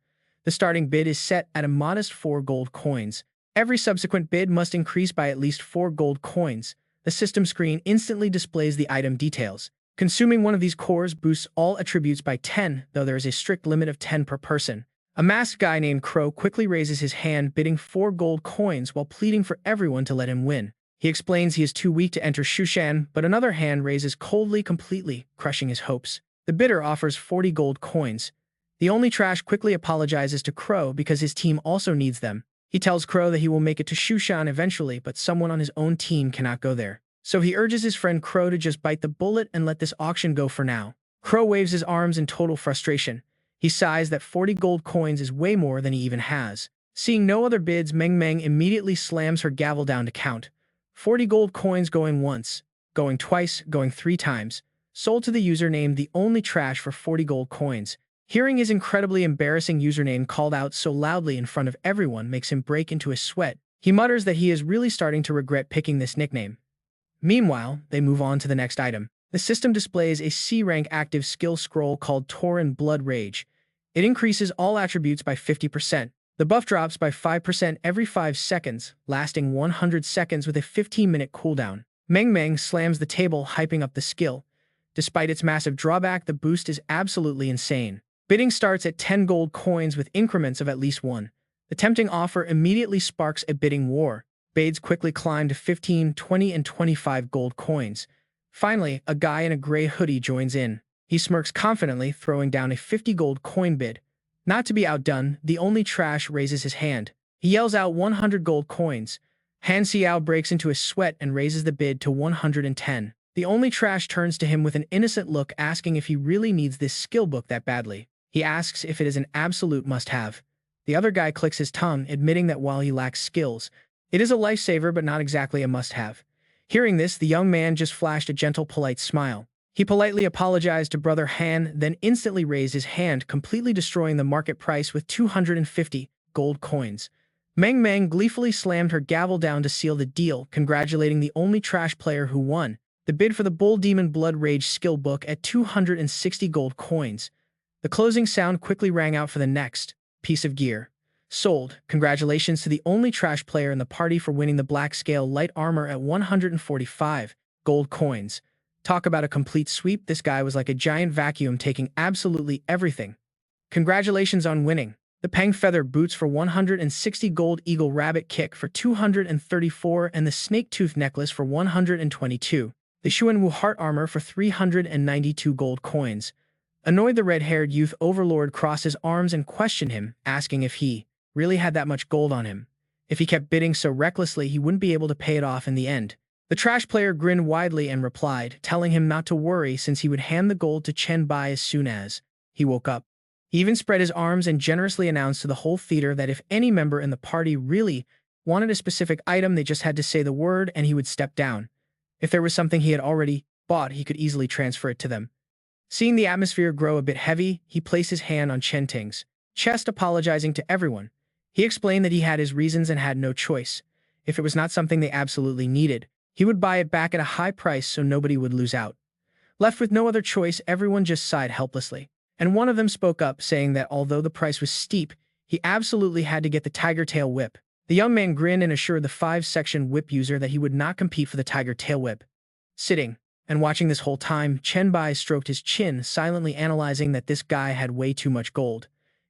Speaker 1: The starting bid is set at a modest 4 gold coins. Every subsequent bid must increase by at least 4 gold coins. The system screen instantly displays the item details. Consuming one of these cores boosts all attributes by 10, though there is a strict limit of 10 per person. A masked guy named Crow quickly raises his hand, bidding 4 gold coins while pleading for everyone to let him win. He explains he is too weak to enter Shushan, but another hand raises coldly, completely crushing his hopes. The bidder offers 40 gold coins. The Only Trash quickly apologizes to Crow because his team also needs them. He tells Crow that he will make it to Shushan eventually, but someone on his own team cannot go there. So he urges his friend Crow to just bite the bullet and let this auction go for now. Crow waves his arms in total frustration. He sighs that 40 gold coins is way more than he even has. Seeing no other bids, Meng Meng immediately slams her gavel down to count. 40 gold coins going once, going twice, going 3 times. Sold to the username The Only Trash for 40 gold coins. Hearing his incredibly embarrassing username called out so loudly in front of everyone makes him break into a sweat. He mutters that he is really starting to regret picking this nickname. Meanwhile, they move on to the next item. The system displays a C-rank active skill scroll called Tauren Blood Rage. It increases all attributes by 50%. The buff drops by 5% every 5 seconds, lasting 100 seconds with a 15-minute cooldown. Meng Meng slams the table, hyping up the skill. Despite its massive drawback, the boost is absolutely insane. Bidding starts at 10 gold coins with increments of at least 1. The tempting offer immediately sparks a bidding war. Bids quickly climb to 15, 20, and 25 gold coins. Finally, a guy in a gray hoodie joins in. He smirks confidently, throwing down a 50 gold coin bid. Not to be outdone, The Only Trash raises his hand. He yells out 100 gold coins. Han Xiao breaks into a sweat and raises the bid to 110. The Only Trash turns to him with an innocent look, asking if he really needs this skill book that badly. He asks if it is an absolute must-have. The other guy clicks his tongue, admitting that while he lacks skills, it is a lifesaver but not exactly a must-have. Hearing this, the young man just flashed a gentle, polite smile. He politely apologized to Brother Han, then instantly raised his hand, completely destroying the market price with 250 gold coins. Meng Meng gleefully slammed her gavel down to seal the deal, congratulating the Only Trash player who won. The bid for the Bull Demon Blood Rage skill book at 260 gold coins. The closing sound quickly rang out for the next piece of gear. Sold. Congratulations to the Only Trash player in the party for winning the Black Scale Light Armor at 145 gold coins. Talk about a complete sweep. This guy was like a giant vacuum, taking absolutely everything. Congratulations on winning. the Peng feather boots for 160 gold, eagle rabbit kick for 234, and the snake tooth necklace for 122. The Xuanwu heart armor for 392 gold coins. Annoyed, the red-haired youth overlord crossed his arms and questioned him, asking if he really had that much gold on him. If he kept bidding so recklessly, he wouldn't be able to pay it off in the end. The trash player grinned widely and replied, telling him not to worry since he would hand the gold to Chen Bai as soon as he woke up. He even spread his arms and generously announced to the whole theater that if any member in the party really wanted a specific item, they just had to say the word and he would step down. If there was something he had already bought, he could easily transfer it to them. Seeing the atmosphere grow a bit heavy, he placed his hand on Chen Ting's chest, apologizing to everyone. He explained that he had his reasons and had no choice. If it was not something they absolutely needed, he would buy it back at a high price so nobody would lose out. Left with no other choice, everyone just sighed helplessly. And one of them spoke up, saying that although the price was steep, he absolutely had to get the tiger tail whip. The young man grinned and assured the 5-section whip user that he would not compete for the tiger tail whip. Sitting and watching this whole time, Chen Bai stroked his chin, silently analyzing that this guy had way too much gold.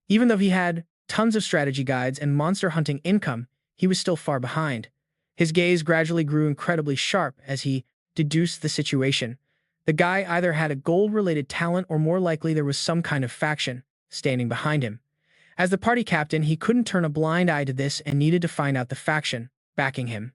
Speaker 1: Even though he had tons of strategy guides and monster hunting income, he was still far behind. His gaze gradually grew incredibly sharp as he deduced the situation. The guy either had a gold-related talent or more likely there was some kind of faction standing behind him. As the party captain, he couldn't turn a blind eye to this and needed to find out the faction backing him.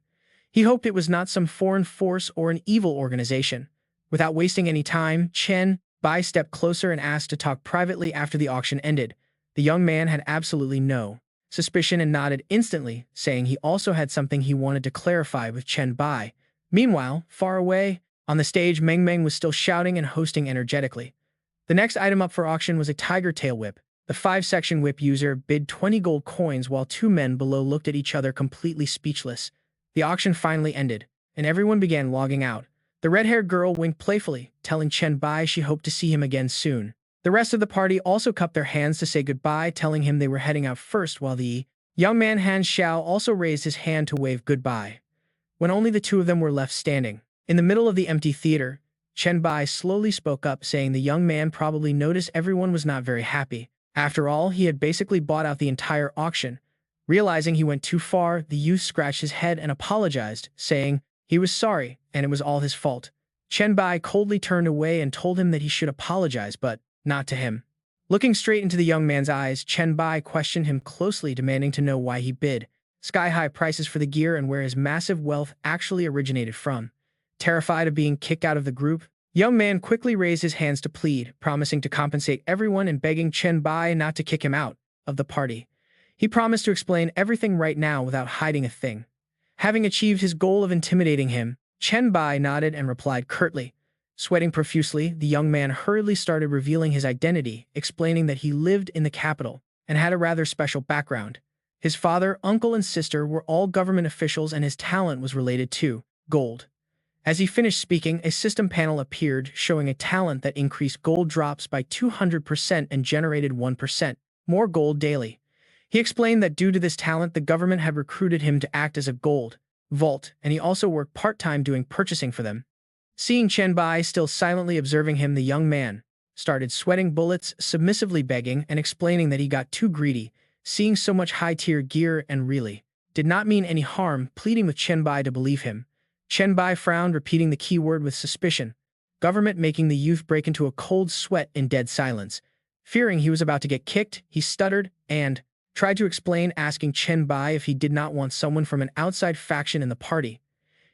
Speaker 1: He hoped it was not some foreign force or an evil organization. Without wasting any time, Chen Bai stepped closer and asked to talk privately after the auction ended. The young man had absolutely no suspicion and nodded instantly, saying he also had something he wanted to clarify with Chen Bai. Meanwhile, far away, on the stage, Meng Meng was still shouting and hosting energetically. The next item up for auction was a tiger tail whip. The 5-section whip user bid 20 gold coins while two men below looked at each other completely speechless. The auction finally ended, and everyone began logging out. The red-haired girl winked playfully, telling Chen Bai she hoped to see him again soon. The rest of the party also cupped their hands to say goodbye, telling him they were heading out first, while the young man Han Xiao also raised his hand to wave goodbye. When only the two of them were left standing, in the middle of the empty theater, Chen Bai slowly spoke up, saying the young man probably noticed everyone was not very happy. After all, he had basically bought out the entire auction. Realizing he went too far, the youth scratched his head and apologized, saying he was sorry and it was all his fault. Chen Bai coldly turned away and told him that he should apologize, but not to him. Looking straight into the young man's eyes, Chen Bai questioned him closely, demanding to know why he bid sky-high prices for the gear and where his massive wealth actually originated from. Terrified of being kicked out of the group, young man quickly raised his hands to plead, promising to compensate everyone and begging Chen Bai not to kick him out of the party. He promised to explain everything right now without hiding a thing. Having achieved his goal of intimidating him, Chen Bai nodded and replied curtly. Sweating profusely, the young man hurriedly started revealing his identity, explaining that he lived in the capital and had a rather special background. His father, uncle, and sister were all government officials, and his talent was related to gold. As he finished speaking, a system panel appeared, showing a talent that increased gold drops by 200% and generated 1% more gold daily. He explained that due to this talent, the government had recruited him to act as a gold vault, and he also worked part-time doing purchasing for them. Seeing Chen Bai still silently observing him, the young man started sweating bullets, submissively begging and explaining that he got too greedy, seeing so much high-tier gear and really did not mean any harm, pleading with Chen Bai to believe him. Chen Bai frowned, repeating the key word with suspicion. Government, making the youth break into a cold sweat in dead silence. Fearing he was about to get kicked, he stuttered and tried to explain, asking Chen Bai if he did not want someone from an outside faction in the party.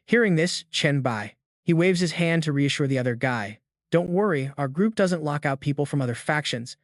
Speaker 1: Hearing this, Chen Bai, he waves his hand to reassure the other guy. Don't worry, our group doesn't lock out people from other factions.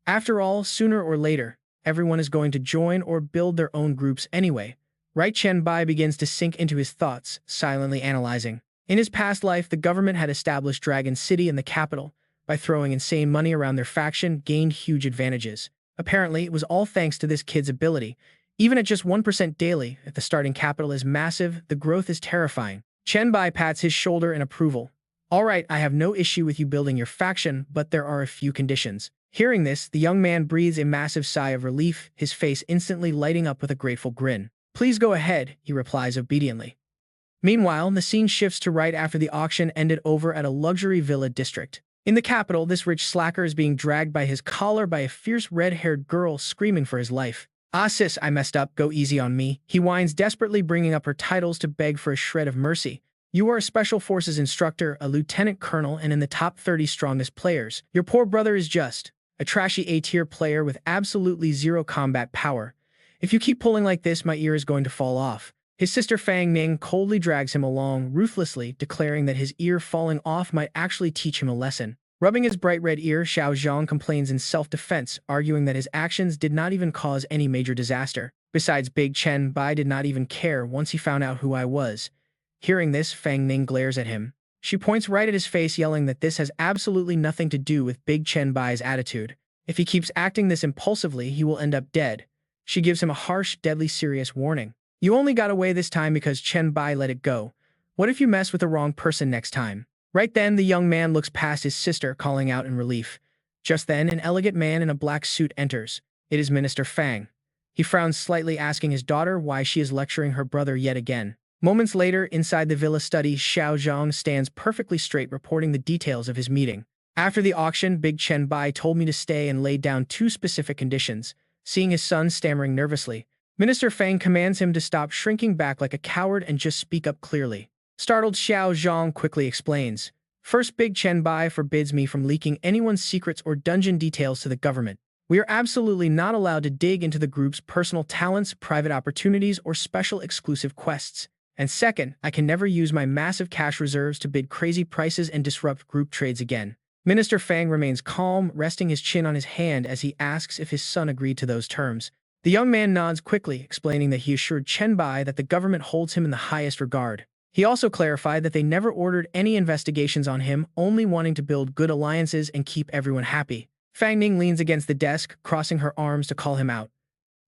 Speaker 1: After all, sooner or later, everyone is going to join or build their own groups anyway. Right? Chen Bai begins to sink into his thoughts, silently analyzing. In his past life, the government had established Dragon City in the capital. By throwing insane money around their faction, gained huge advantages. Apparently, it was all thanks to this kid's ability. Even at just 1% daily, if the starting capital is massive, the growth is terrifying. Chen Bai pats his shoulder in approval. All right, I have no issue with you building your faction, but there are a few conditions. Hearing this, the young man breathes a massive sigh of relief, his face instantly lighting up with a grateful grin. Please go ahead, he replies obediently. Meanwhile, the scene shifts to right after the auction ended over at a luxury villa district. In the capital, this rich slacker is being dragged by his collar by a fierce red-haired girl screaming for his life. "Ah sis, I messed up, go easy on me," he whines, desperately bringing up her titles to beg for a shred of mercy. "You are a special forces instructor, a lieutenant colonel, and in the top 30 strongest players. Your poor brother is just a trashy A-tier player with absolutely zero combat power. If you keep pulling like this, my ear is going to fall off." His sister Fang Ning coldly drags him along, ruthlessly declaring that his ear falling off might actually teach him a lesson. Rubbing his bright red ear, Xiao Zhang complains in self-defense, arguing that his actions did not even cause any major disaster. Besides, Big Chen Bai did not even care once he found out who I was. Hearing this, Fang Ning glares at him. She points right at his face, yelling that this has absolutely nothing to do with Big Chen Bai's attitude. If he keeps acting this impulsively, he will end up dead. She gives him a harsh, deadly serious warning. "You only got away this time because Chen Bai let it go. What if you mess with the wrong person next time?" Right then, the young man looks past his sister, calling out in relief. Just then, an elegant man in a black suit enters. It is Minister Fang. He frowns slightly, asking his daughter why she is lecturing her brother yet again. Moments later, inside the villa study, Xiao Zhang stands perfectly straight, reporting the details of his meeting. "After the auction, Big Chen Bai told me to stay and laid down 2 specific conditions." Seeing his son stammering nervously, Minister Fang commands him to stop shrinking back like a coward and just speak up clearly. Startled, Xiao Zhang quickly explains. "First, Big Chen Bai forbids me from leaking anyone's secrets or dungeon details to the government. We are absolutely not allowed to dig into the group's personal talents, private opportunities, or special exclusive quests. And second, I can never use my massive cash reserves to bid crazy prices and disrupt group trades again." Minister Fang remains calm, resting his chin on his hand as he asks if his son agreed to those terms. The young man nods quickly, explaining that he assured Chen Bai that the government holds him in the highest regard. He also clarified that they never ordered any investigations on him, only wanting to build good alliances and keep everyone happy. Fang Ning leans against the desk, crossing her arms to call him out.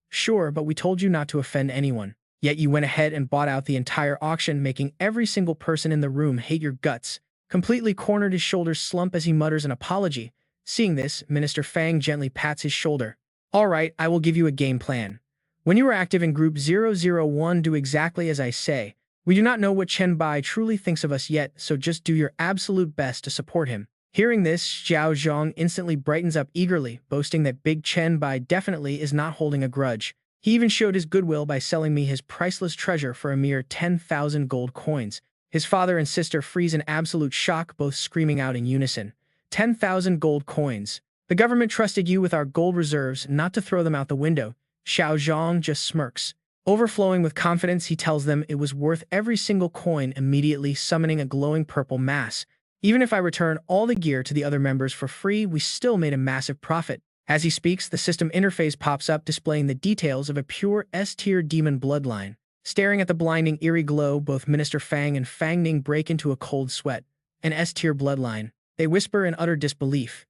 Speaker 1: "Sure, but we told you not to offend anyone. Yet you went ahead and bought out the entire auction, making every single person in the room hate your guts." Completely cornered, his shoulders slump as he mutters an apology. Seeing this, Minister Fang gently pats his shoulder. "All right, I will give you a game plan. When you are active in Group 001, do exactly as I say. We do not know what Chen Bai truly thinks of us yet, so just do your absolute best to support him." Hearing this, Xiao Zhang instantly brightens up eagerly, boasting that Big Chen Bai definitely is not holding a grudge. He even showed his goodwill by selling me his priceless treasure for a mere 10,000 gold coins. His father and sister freeze in absolute shock, both screaming out in unison. 10,000 gold coins. "The government trusted you with our gold reserves, not to throw them out the window." Xiao Zhang just smirks. Overflowing with confidence, he tells them it was worth every single coin, immediately summoning a glowing purple mass. "Even if I return all the gear to the other members for free, we still made a massive profit." As he speaks, the system interface pops up, displaying the details of a pure S-tier demon bloodline. Staring at the blinding, eerie glow, both Minister Fang and Fang Ning break into a cold sweat. An S-tier bloodline. They whisper in utter disbelief.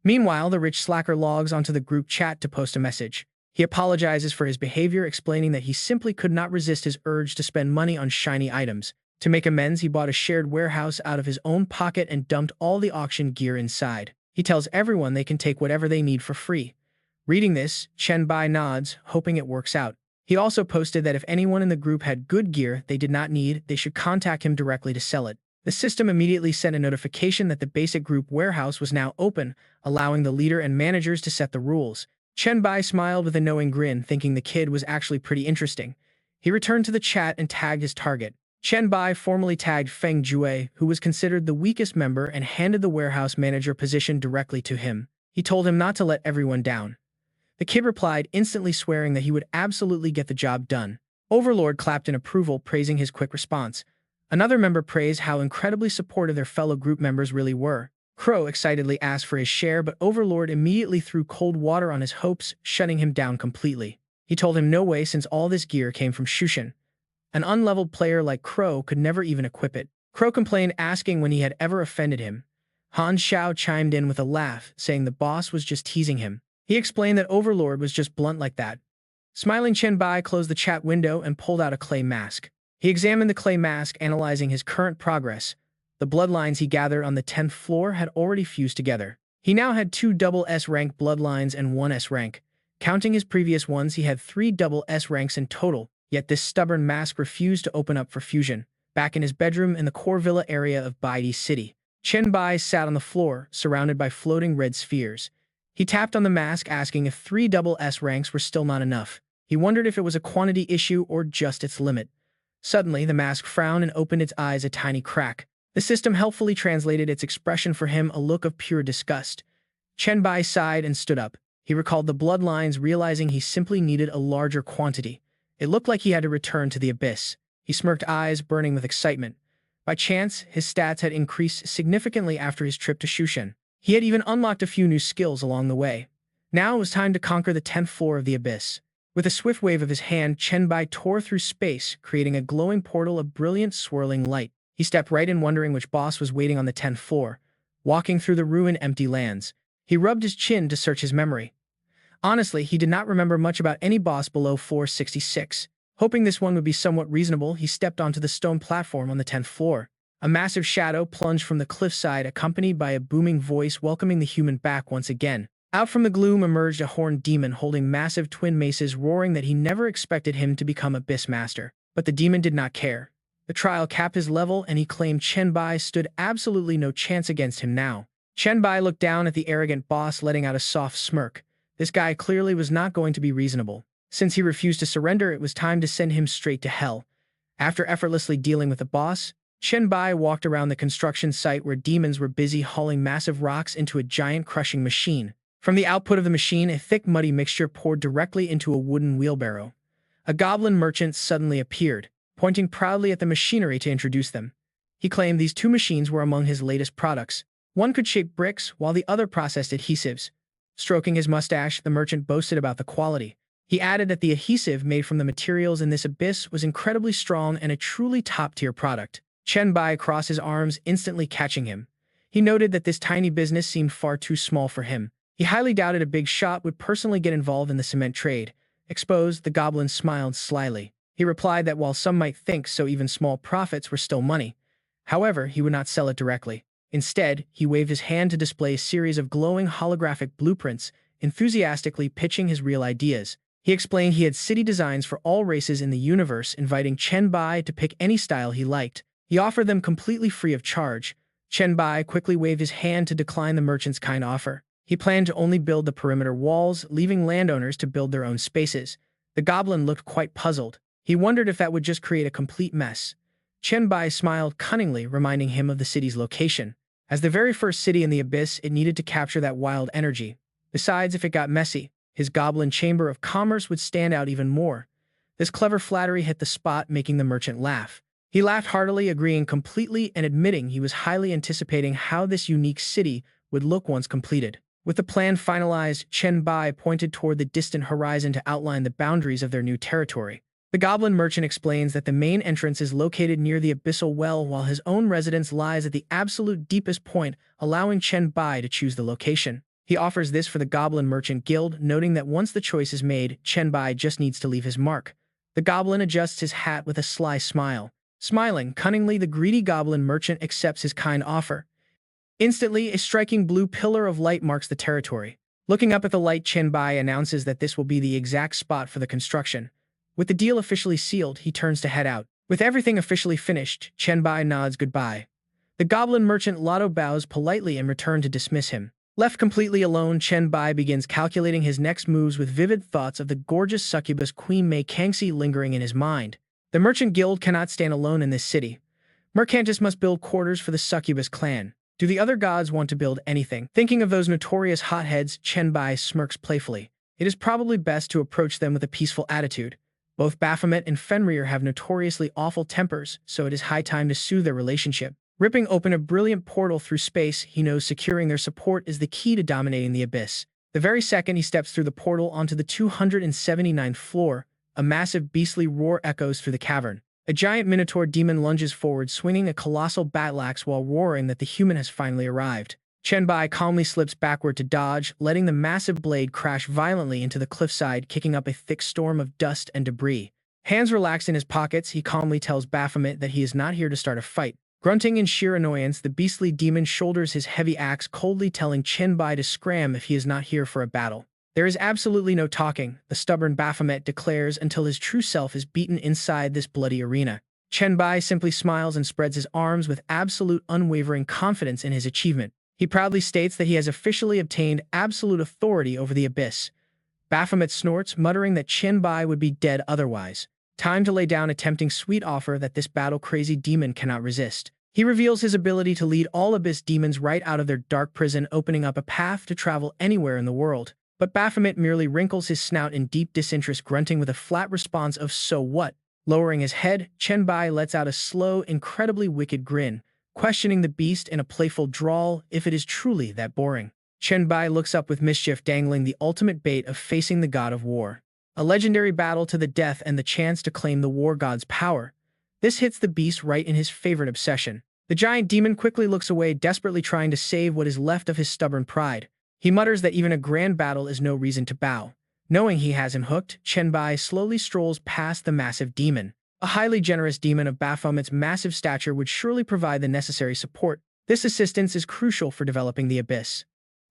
Speaker 1: Meanwhile, the rich slacker logs onto the group chat to post a message. He apologizes for his behavior, explaining that he simply could not resist his urge to spend money on shiny items. To make amends, he bought a shared warehouse out of his own pocket and dumped all the auction gear inside. He tells everyone they can take whatever they need for free. Reading this, Chen Bai nods, hoping it works out. He also posted that if anyone in the group had good gear they did not need, they should contact him directly to sell it. The system immediately sent a notification that the basic group warehouse was now open, allowing the leader and managers to set the rules. Chen Bai smiled with a knowing grin, thinking the kid was actually pretty interesting. He returned to the chat and tagged his target. Chen Bai formally tagged Feng Jue, who was considered the weakest member, and handed the warehouse manager position directly to him. He told him not to let everyone down. The kid replied, instantly swearing that he would absolutely get the job done. Overlord clapped in approval, praising his quick response. Another member praised how incredibly supportive their fellow group members really were. Crow excitedly asked for his share, but Overlord immediately threw cold water on his hopes, shutting him down completely. He told him no way, since all this gear came from Shushan. An unleveled player like Crow could never even equip it. Crow complained, asking when he had ever offended him. Han Xiao chimed in with a laugh, saying the boss was just teasing him. He explained that Overlord was just blunt like that. Smiling, Chen Bai closed the chat window and pulled out a clay mask. He examined the clay mask, analyzing his current progress. The bloodlines he gathered on the 10th floor had already fused together. He now had 2 double S-rank bloodlines and 1 S-rank. Counting his previous ones, he had 3 double S-ranks in total, yet this stubborn mask refused to open up for fusion. Back in his bedroom in the core villa area of Baidi City, Chen Bai sat on the floor, surrounded by floating red spheres. He tapped on the mask, asking if 3 SS ranks were still not enough. He wondered if it was a quantity issue or just its limit. Suddenly, the mask frowned and opened its eyes a tiny crack. The system helpfully translated its expression for him, a look of pure disgust. Chen Bai sighed and stood up. He recalled the bloodlines, realizing he simply needed a larger quantity. It looked like he had to return to the abyss. He smirked, eyes burning with excitement. By chance, his stats had increased significantly after his trip to Shushan. He had even unlocked a few new skills along the way. Now it was time to conquer the 10th floor of the abyss. With a swift wave of his hand, Chen Bai tore through space, creating a glowing portal of brilliant swirling light. He stepped right in, wondering which boss was waiting on the 10th floor. Walking through the ruined empty lands, he rubbed his chin to search his memory. Honestly, he did not remember much about any boss below 466. Hoping this one would be somewhat reasonable, he stepped onto the stone platform on the 10th floor. A massive shadow plunged from the cliffside, accompanied by a booming voice welcoming the human back once again. Out from the gloom emerged a horned demon holding massive twin maces, roaring that he never expected him to become Abyss Master. But the demon did not care. The trial capped his level, and he claimed Chen Bai stood absolutely no chance against him now. Chen Bai looked down at the arrogant boss, letting out a soft smirk. This guy clearly was not going to be reasonable. Since he refused to surrender, it was time to send him straight to hell. After effortlessly dealing with the boss, Chen Bai walked around the construction site where demons were busy hauling massive rocks into a giant crushing machine. From the output of the machine, a thick, muddy mixture poured directly into a wooden wheelbarrow. A goblin merchant suddenly appeared, pointing proudly at the machinery to introduce them. He claimed these 2 machines were among his latest products. One could shape bricks, while the other processed adhesives. Stroking his mustache, the merchant boasted about the quality. He added that the adhesive made from the materials in this abyss was incredibly strong and a truly top-tier product. Chen Bai crossed his arms, instantly catching him. He noted that this tiny business seemed far too small for him. He highly doubted a big shot would personally get involved in the cement trade. Exposed, the goblin smiled slyly. He replied that while some might think so, even small profits were still money. However, he would not sell it directly. Instead, he waved his hand to display a series of glowing holographic blueprints, enthusiastically pitching his real ideas. He explained he had city designs for all races in the universe, inviting Chen Bai to pick any style he liked. He offered them completely free of charge. Chen Bai quickly waved his hand to decline the merchant's kind offer. He planned to only build the perimeter walls, leaving landowners to build their own spaces. The goblin looked quite puzzled. He wondered if that would just create a complete mess. Chen Bai smiled cunningly, reminding him of the city's location. As the very first city in the abyss, it needed to capture that wild energy. Besides, if it got messy, his goblin chamber of commerce would stand out even more. This clever flattery hit the spot, making the merchant laugh. He laughed heartily, agreeing completely and admitting he was highly anticipating how this unique city would look once completed. With the plan finalized, Chen Bai pointed toward the distant horizon to outline the boundaries of their new territory. The goblin merchant explains that the main entrance is located near the abyssal well, while his own residence lies at the absolute deepest point, allowing Chen Bai to choose the location. He offers this for the Goblin Merchant Guild, noting that once the choice is made, Chen Bai just needs to leave his mark. The goblin adjusts his hat with a sly smile. Smiling cunningly, the greedy goblin merchant accepts his kind offer. Instantly, a striking blue pillar of light marks the territory. Looking up at the light, Chen Bai announces that this will be the exact spot for the construction. With the deal officially sealed, he turns to head out. With everything officially finished, Chen Bai nods goodbye. The goblin merchant Lotto bows politely in return to dismiss him. Left completely alone, Chen Bai begins calculating his next moves with vivid thoughts of the gorgeous succubus Queen Mei Kangxi lingering in his mind. The Merchant Guild cannot stand alone in this city. Mercantis must build quarters for the succubus clan. Do the other gods want to build anything? Thinking of those notorious hotheads, Chen Bai smirks playfully. It is probably best to approach them with a peaceful attitude. Both Baphomet and Fenrir have notoriously awful tempers, so it is high time to soothe their relationship. Ripping open a brilliant portal through space, he knows securing their support is the key to dominating the abyss. The very second he steps through the portal onto the 279th floor, a massive beastly roar echoes through the cavern. A giant minotaur demon lunges forward, swinging a colossal battle-axe while roaring that the human has finally arrived. Chen Bai calmly slips backward to dodge, letting the massive blade crash violently into the cliffside, kicking up a thick storm of dust and debris. Hands relaxed in his pockets, he calmly tells Baphomet that he is not here to start a fight. Grunting in sheer annoyance, the beastly demon shoulders his heavy axe, coldly telling Chen Bai to scram if he is not here for a battle. There is absolutely no talking, the stubborn Baphomet declares, until his true self is beaten inside this bloody arena. Chen Bai simply smiles and spreads his arms with absolute unwavering confidence in his achievement. He proudly states that he has officially obtained absolute authority over the abyss. Baphomet snorts, muttering that Chen Bai would be dead otherwise. Time to lay down a tempting sweet offer that this battle-crazy demon cannot resist. He reveals his ability to lead all abyss demons right out of their dark prison, opening up a path to travel anywhere in the world. But Baphomet merely wrinkles his snout in deep disinterest, grunting with a flat response of "so what?" Lowering his head, Chen Bai lets out a slow, incredibly wicked grin, questioning the beast in a playful drawl if it is truly that boring. Chen Bai looks up with mischief, dangling the ultimate bait of facing the god of war. A legendary battle to the death and the chance to claim the war god's power. This hits the beast right in his favorite obsession. The giant demon quickly looks away, desperately trying to save what is left of his stubborn pride. He mutters that even a grand battle is no reason to bow. Knowing he has him hooked, Chen Bai slowly strolls past the massive demon. A highly generous demon of Baphomet's massive stature would surely provide the necessary support. This assistance is crucial for developing the abyss.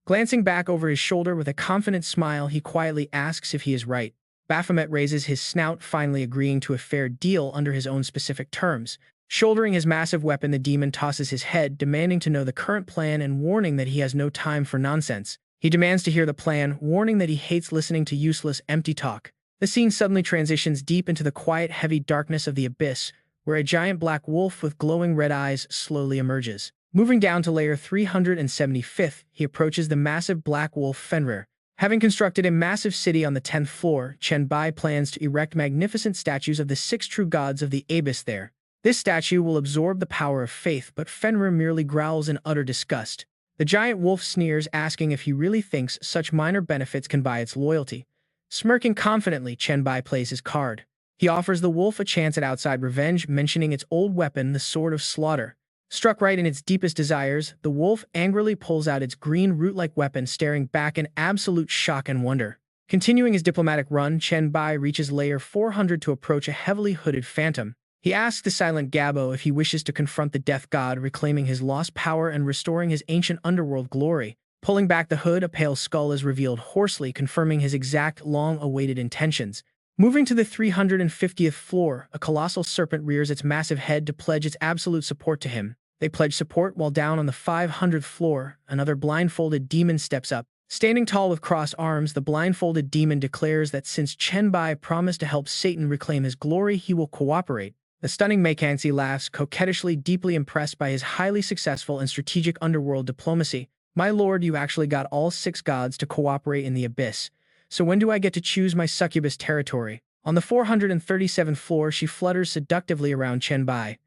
Speaker 1: Glancing back over his shoulder with a confident smile, he quietly asks if he is right. Baphomet raises his snout, finally agreeing to a fair deal under his own specific terms. Shouldering his massive weapon, the demon tosses his head, demanding to know the current plan and warning that he has no time for nonsense. He demands to hear the plan, warning that he hates listening to useless, empty talk. The scene suddenly transitions deep into the quiet, heavy darkness of the abyss, where a giant black wolf with glowing red eyes slowly emerges. Moving down to layer 375th, he approaches the massive black wolf Fenrir. Having constructed a massive city on the 10th floor, Chen Bai plans to erect magnificent statues of the 6 true gods of the abyss there. This statue will absorb the power of faith, but Fenrir merely growls in utter disgust. The giant wolf sneers, asking if he really thinks such minor benefits can buy its loyalty. Smirking confidently, Chen Bai plays his card. He offers the wolf a chance at outside revenge, mentioning its old weapon, the Sword of Slaughter. Struck right in its deepest desires, the wolf angrily pulls out its green root-like weapon, staring back in absolute shock and wonder. Continuing his diplomatic run, Chen Bai reaches layer 400 to approach a heavily hooded phantom. He asks the silent Gabo if he wishes to confront the death god, reclaiming his lost power and restoring his ancient underworld glory. Pulling back the hood, a pale skull is revealed hoarsely, confirming his exact, long-awaited intentions. Moving to the 350th floor, a colossal serpent rears its massive head to pledge its absolute support to him. They pledge support while down on the 500th floor, another blindfolded demon steps up. Standing tall with crossed arms, the blindfolded demon declares that since Chen Bai promised to help Satan reclaim his glory, he will cooperate. The stunning Meikansi laughs, coquettishly, deeply impressed by his highly successful and strategic underworld diplomacy. "My lord, you actually got all 6 gods to cooperate in the abyss. So when do I get to choose my succubus territory?" On the 437th floor, she flutters seductively around Chen Bai.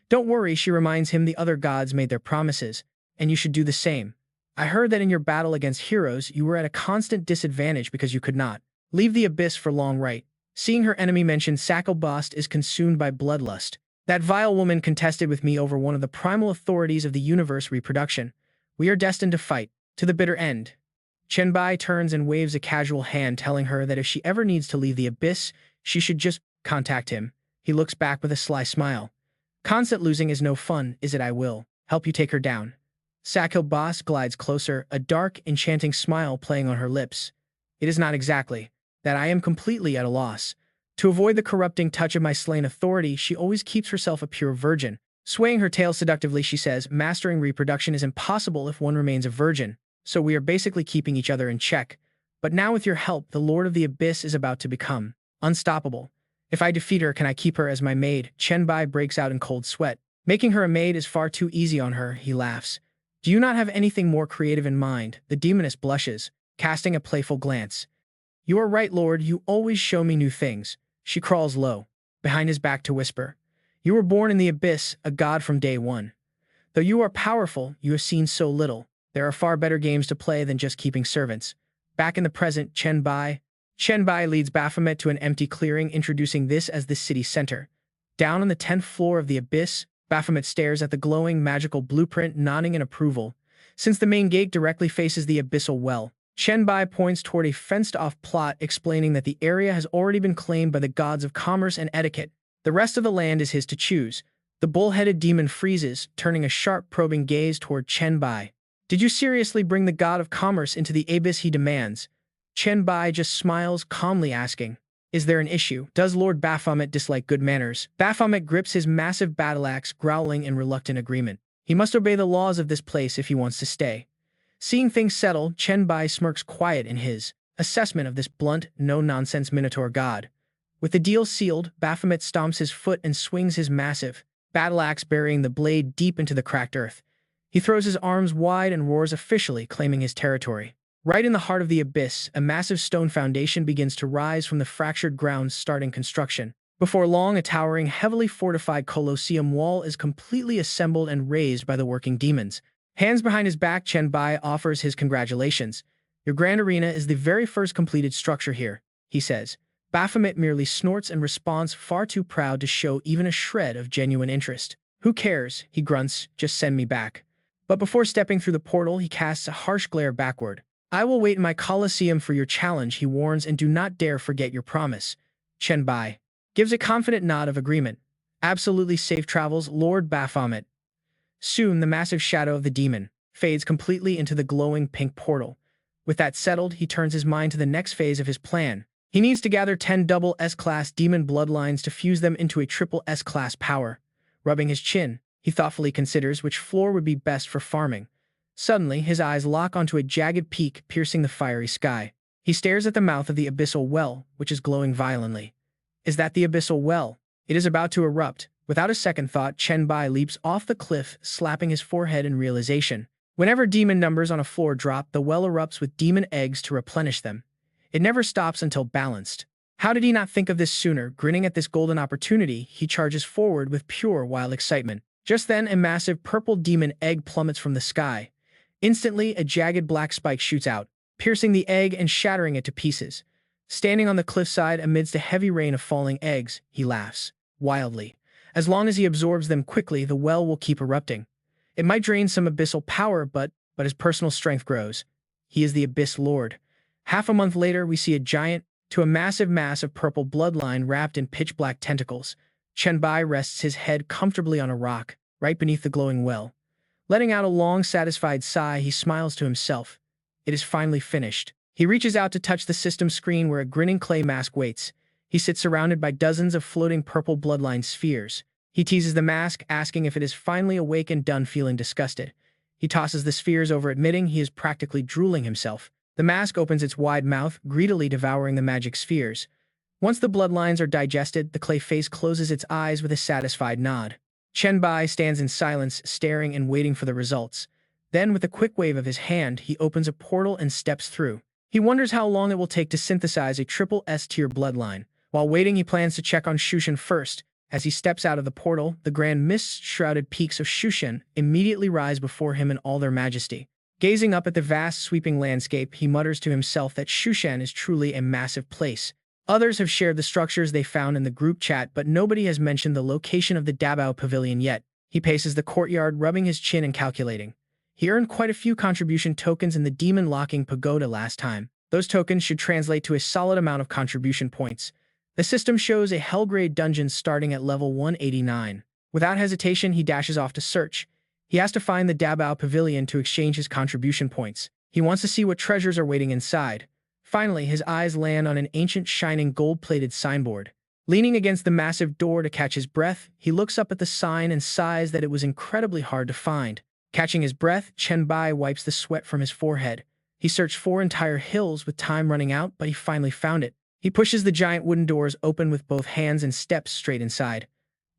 Speaker 1: "Don't worry," she reminds him, "the other gods made their promises, and you should do the same. I heard that in your battle against heroes, you were at a constant disadvantage because you could not leave the abyss for long, right?" Seeing her enemy mentioned, Sakobast is consumed by bloodlust. "That vile woman contested with me over one of the primal authorities of the universe, reproduction. We are destined to fight, to the bitter end." Chen Bai turns and waves a casual hand, telling her that if she ever needs to leave the abyss, she should just contact him. He looks back with a sly smile. "Constant losing is no fun, is it? I will help you take her down." Sakobast glides closer, a dark, enchanting smile playing on her lips. "It is not exactly that I am completely at a loss. To avoid the corrupting touch of my slain authority, she always keeps herself a pure virgin." Swaying her tail seductively, she says, "Mastering reproduction is impossible if one remains a virgin, so we are basically keeping each other in check. But now with your help, the Lord of the Abyss is about to become unstoppable. If I defeat her, can I keep her as my maid?" Chen Bai breaks out in cold sweat. "Making her a maid is far too easy on her," he laughs. "Do you not have anything more creative in mind?" The demoness blushes, casting a playful glance. "You are right, Lord, you always show me new things." She crawls low, behind his back to whisper, "You were born in the abyss, a god from day one. Though you are powerful, you have seen so little. There are far better games to play than just keeping servants." Back in the present, Chen Bai leads Baphomet to an empty clearing, introducing this as the city center. Down on the 10th floor of the abyss, Baphomet stares at the glowing, magical blueprint, nodding in approval. Since the main gate directly faces the abyssal well, Chen Bai points toward a fenced-off plot, explaining that the area has already been claimed by the gods of commerce and etiquette. The rest of the land is his to choose. The bull-headed demon freezes, turning a sharp, probing gaze toward Chen Bai. "Did you seriously bring the god of commerce into the abyss?" he demands. Chen Bai just smiles, calmly asking, Is there an issue? Does Lord Baphomet dislike good manners? Baphomet grips his massive battle axe, growling in reluctant agreement. He must obey the laws of this place if he wants to stay. Seeing things settle, Chen Bai smirks quiet in his assessment of this blunt, no-nonsense Minotaur god. With the deal sealed, Baphomet stomps his foot and swings his massive battle axe, burying the blade deep into the cracked earth. He throws his arms wide and roars, officially claiming his territory. Right in the heart of the abyss, a massive stone foundation begins to rise from the fractured ground, starting construction. Before long, a towering, heavily fortified colosseum wall is completely assembled and raised by the working demons. Hands behind his back, Chen Bai offers his congratulations. Your grand arena is the very first completed structure here, he says. Baphomet merely snorts and responds, far too proud to show even a shred of genuine interest. Who cares, he grunts, just send me back. But before stepping through the portal, he casts a harsh glare backward. I will wait in my Colosseum for your challenge, he warns, and do not dare forget your promise. Chen Bai gives a confident nod of agreement. Absolutely safe travels, Lord Baphomet. Soon, the massive shadow of the demon fades completely into the glowing pink portal. With that settled, he turns his mind to the next phase of his plan. He needs to gather 10 double S-class demon bloodlines to fuse them into a triple S-class power. Rubbing his chin, he thoughtfully considers which floor would be best for farming. Suddenly, his eyes lock onto a jagged peak piercing the fiery sky. He stares at the mouth of the abyssal well, which is glowing violently. Is that the abyssal well? It is about to erupt. Without a second thought, Chen Bai leaps off the cliff, slapping his forehead in realization. Whenever demon numbers on a floor drop, the well erupts with demon eggs to replenish them. It never stops until balanced. How did he not think of this sooner? Grinning at this golden opportunity, he charges forward with pure, wild excitement. Just then, a massive purple demon egg plummets from the sky. Instantly, a jagged black spike shoots out, piercing the egg and shattering it to pieces. Standing on the cliffside amidst a heavy rain of falling eggs, he laughs wildly. As long as he absorbs them quickly, the well will keep erupting. It might drain some abyssal power, but his personal strength grows. He is the Abyss Lord. Half a month later, we see a giant to a massive mass of purple bloodline wrapped in pitch-black tentacles. Chen Bai rests his head comfortably on a rock, right beneath the glowing well. Letting out a long, satisfied sigh, he smiles to himself. It is finally finished. He reaches out to touch the system screen where a grinning clay mask waits. He sits surrounded by dozens of floating purple bloodline spheres. He teases the mask, asking if it is finally awake and done feeling disgusted. He tosses the spheres over, admitting he is practically drooling himself. The mask opens its wide mouth, greedily devouring the magic spheres. Once the bloodlines are digested, the clay face closes its eyes with a satisfied nod. Chen Bai stands in silence, staring and waiting for the results. Then, with a quick wave of his hand, he opens a portal and steps through. He wonders how long it will take to synthesize a triple S-tier bloodline. While waiting, he plans to check on Shushan first. As he steps out of the portal, the grand mist-shrouded peaks of Shushan immediately rise before him in all their majesty. Gazing up at the vast, sweeping landscape, he mutters to himself that Shushan is truly a massive place. Others have shared the structures they found in the group chat, but nobody has mentioned the location of the Dabao Pavilion yet. He paces the courtyard, rubbing his chin and calculating. He earned quite a few contribution tokens in the Demon Locking Pagoda last time. Those tokens should translate to a solid amount of contribution points. The system shows a Hellgrade dungeon starting at level 189. Without hesitation, he dashes off to search. He has to find the Dabao Pavilion to exchange his contribution points. He wants to see what treasures are waiting inside. Finally, his eyes land on an ancient, shining, gold-plated signboard. Leaning against the massive door to catch his breath, he looks up at the sign and sighs that it was incredibly hard to find. Catching his breath, Chen Bai wipes the sweat from his forehead. He searched 4 entire hills with time running out, but he finally found it. He pushes the giant wooden doors open with both hands and steps straight inside.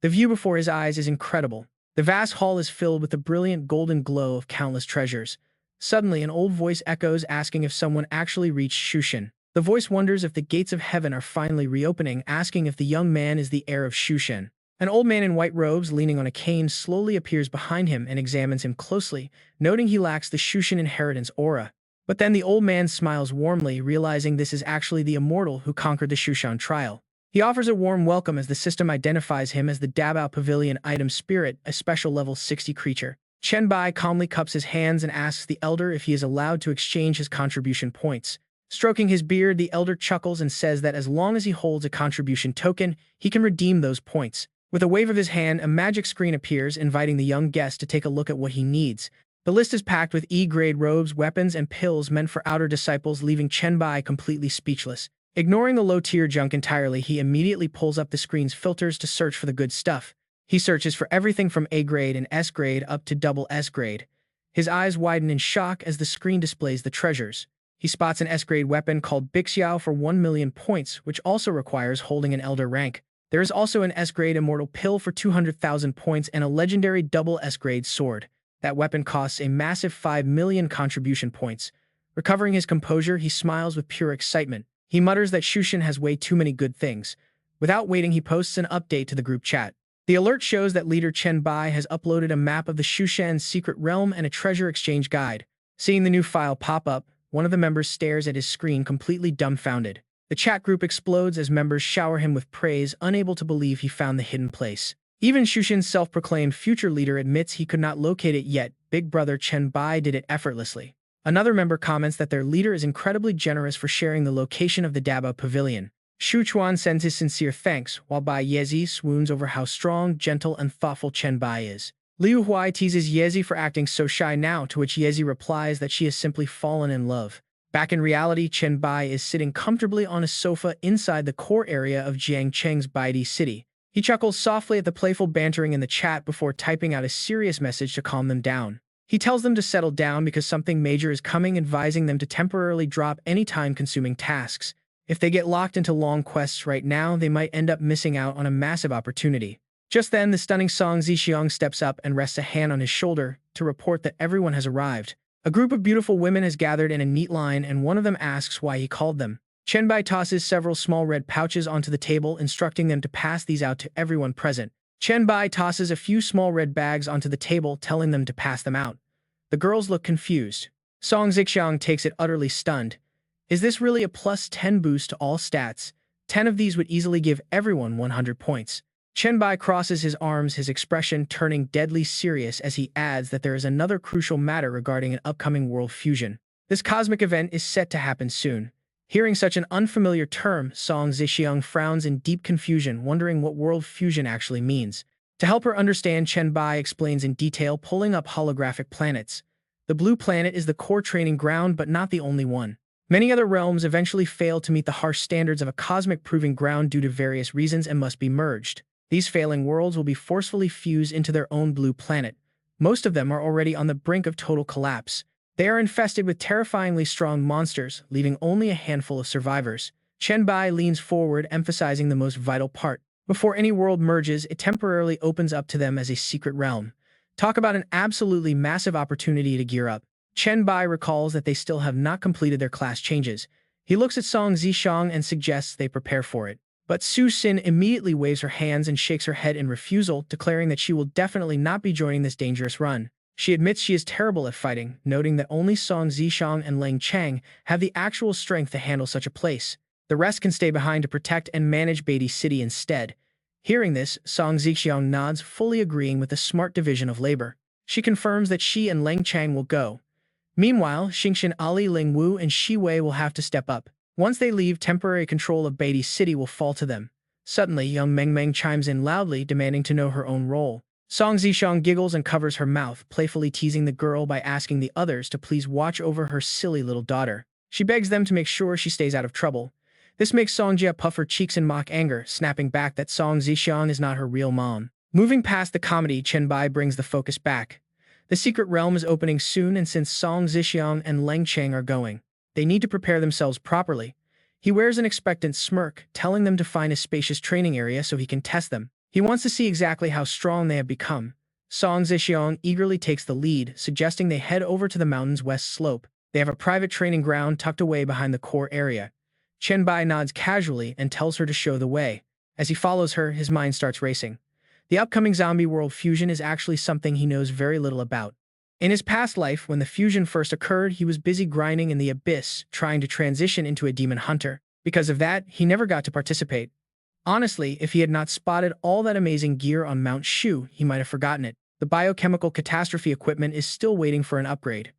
Speaker 1: The view before his eyes is incredible. The vast hall is filled with the brilliant golden glow of countless treasures. Suddenly, an old voice echoes, asking if someone actually reached Shushan. The voice wonders if the gates of heaven are finally reopening, asking if the young man is the heir of Shushan. An old man in white robes, leaning on a cane, slowly appears behind him and examines him closely, noting he lacks the Shushan inheritance aura. But then the old man smiles warmly, realizing this is actually the immortal who conquered the Shushan trial. He offers a warm welcome as the system identifies him as the Dabao Pavilion item spirit, a special level 60 creature. Chen Bai calmly cups his hands and asks the elder if he is allowed to exchange his contribution points. Stroking his beard, the elder chuckles and says that as long as he holds a contribution token, he can redeem those points. With a wave of his hand, a magic screen appears, inviting the young guest to take a look at what he needs. The list is packed with E-grade robes, weapons, and pills meant for outer disciples, leaving Chen Bai completely speechless. Ignoring the low-tier junk entirely, he immediately pulls up the screen's filters to search for the good stuff. He searches for everything from A grade and S grade up to double S grade. His eyes widen in shock as the screen displays the treasures. He spots an S-grade weapon called Bixiao for 1 million points, which also requires holding an Elder rank. There is also an S-grade Immortal Pill for 200,000 points and a legendary double S-grade sword. That weapon costs a massive 5 million contribution points. Recovering his composure, he smiles with pure excitement. He mutters that Shushin has way too many good things. Without waiting, he posts an update to the group chat. The alert shows that leader Chen Bai has uploaded a map of the Shushan's secret realm and a treasure exchange guide. Seeing the new file pop up, one of the members stares at his screen completely dumbfounded. The chat group explodes as members shower him with praise, unable to believe he found the hidden place. Even Shushin's self-proclaimed future leader admits he could not locate it yet. Big brother Chen Bai did it effortlessly. Another member comments that their leader is incredibly generous for sharing the location of the Daba Pavilion. Shu Chuan sends his sincere thanks, while Bai Yezi swoons over how strong, gentle, and thoughtful Chen Bai is. Liu Huai teases Yezi for acting so shy now, to which Yezi replies that she has simply fallen in love. Back in reality, Chen Bai is sitting comfortably on a sofa inside the core area of Jiang Cheng's Baidi city. He chuckles softly at the playful bantering in the chat before typing out a serious message to calm them down. He tells them to settle down because something major is coming, advising them to temporarily drop any time-consuming tasks. If they get locked into long quests right now, they might end up missing out on a massive opportunity. Just then, the stunning Song Zixiang steps up and rests a hand on his shoulder to report that everyone has arrived. A group of beautiful women has gathered in a neat line, and one of them asks why he called them. Chen Bai tosses several small red pouches onto the table, instructing them to pass these out to everyone present. Chen Bai tosses a few small red bags onto the table, telling them to pass them out. The girls look confused. Song Zixiang takes it utterly stunned. Is this really a plus 10 boost to all stats? 10 of these would easily give everyone 100 points. Chen Bai crosses his arms, his expression turning deadly serious as he adds that there is another crucial matter regarding an upcoming world fusion. This cosmic event is set to happen soon. Hearing such an unfamiliar term, Song Zixiang frowns in deep confusion, wondering what world fusion actually means. To help her understand, Chen Bai explains in detail, pulling up holographic planets. The blue planet is the core training ground, but not the only one. Many other realms eventually fail to meet the harsh standards of a cosmic proving ground due to various reasons and must be merged. These failing worlds will be forcefully fused into their own blue planet. Most of them are already on the brink of total collapse. They are infested with terrifyingly strong monsters, leaving only a handful of survivors. Chen Bai leans forward, emphasizing the most vital part. Before any world merges, it temporarily opens up to them as a secret realm. Talk about an absolutely massive opportunity to gear up. Chen Bai recalls that they still have not completed their class changes. He looks at Song Zixiang and suggests they prepare for it. But Su Xin immediately waves her hands and shakes her head in refusal, declaring that she will definitely not be joining this dangerous run. She admits she is terrible at fighting, noting that only Song Zixiang and Leng Chang have the actual strength to handle such a place. The rest can stay behind to protect and manage Beatty City instead. Hearing this, Song Zixiang nods, fully agreeing with the smart division of labor. She confirms that she and Leng Chang will go. Meanwhile, Xingxin Ali, Ling Wu, and Shi Wei will have to step up. Once they leave, temporary control of Beatty City will fall to them. Suddenly, young Meng Meng chimes in loudly, demanding to know her own role. Song Zixiang giggles and covers her mouth, playfully teasing the girl by asking the others to please watch over her silly little daughter. She begs them to make sure she stays out of trouble. This makes Song Jia puff her cheeks in mock anger, snapping back that Song Zixiang is not her real mom. Moving past the comedy, Chen Bai brings the focus back. The secret realm is opening soon, and since Song Zixiang and Leng Chang are going, they need to prepare themselves properly. He wears an expectant smirk, telling them to find a spacious training area so he can test them. He wants to see exactly how strong they have become. Song Zixiang eagerly takes the lead, suggesting they head over to the mountain's west slope. They have a private training ground tucked away behind the core area. Chen Bai nods casually and tells her to show the way. As he follows her, his mind starts racing. The upcoming zombie world fusion is actually something he knows very little about. In his past life, when the fusion first occurred, he was busy grinding in the abyss, trying to transition into a demon hunter. Because of that, he never got to participate. Honestly, if he had not spotted all that amazing gear on Mount Shu, he might have forgotten it. The biochemical catastrophe equipment is still waiting for an upgrade.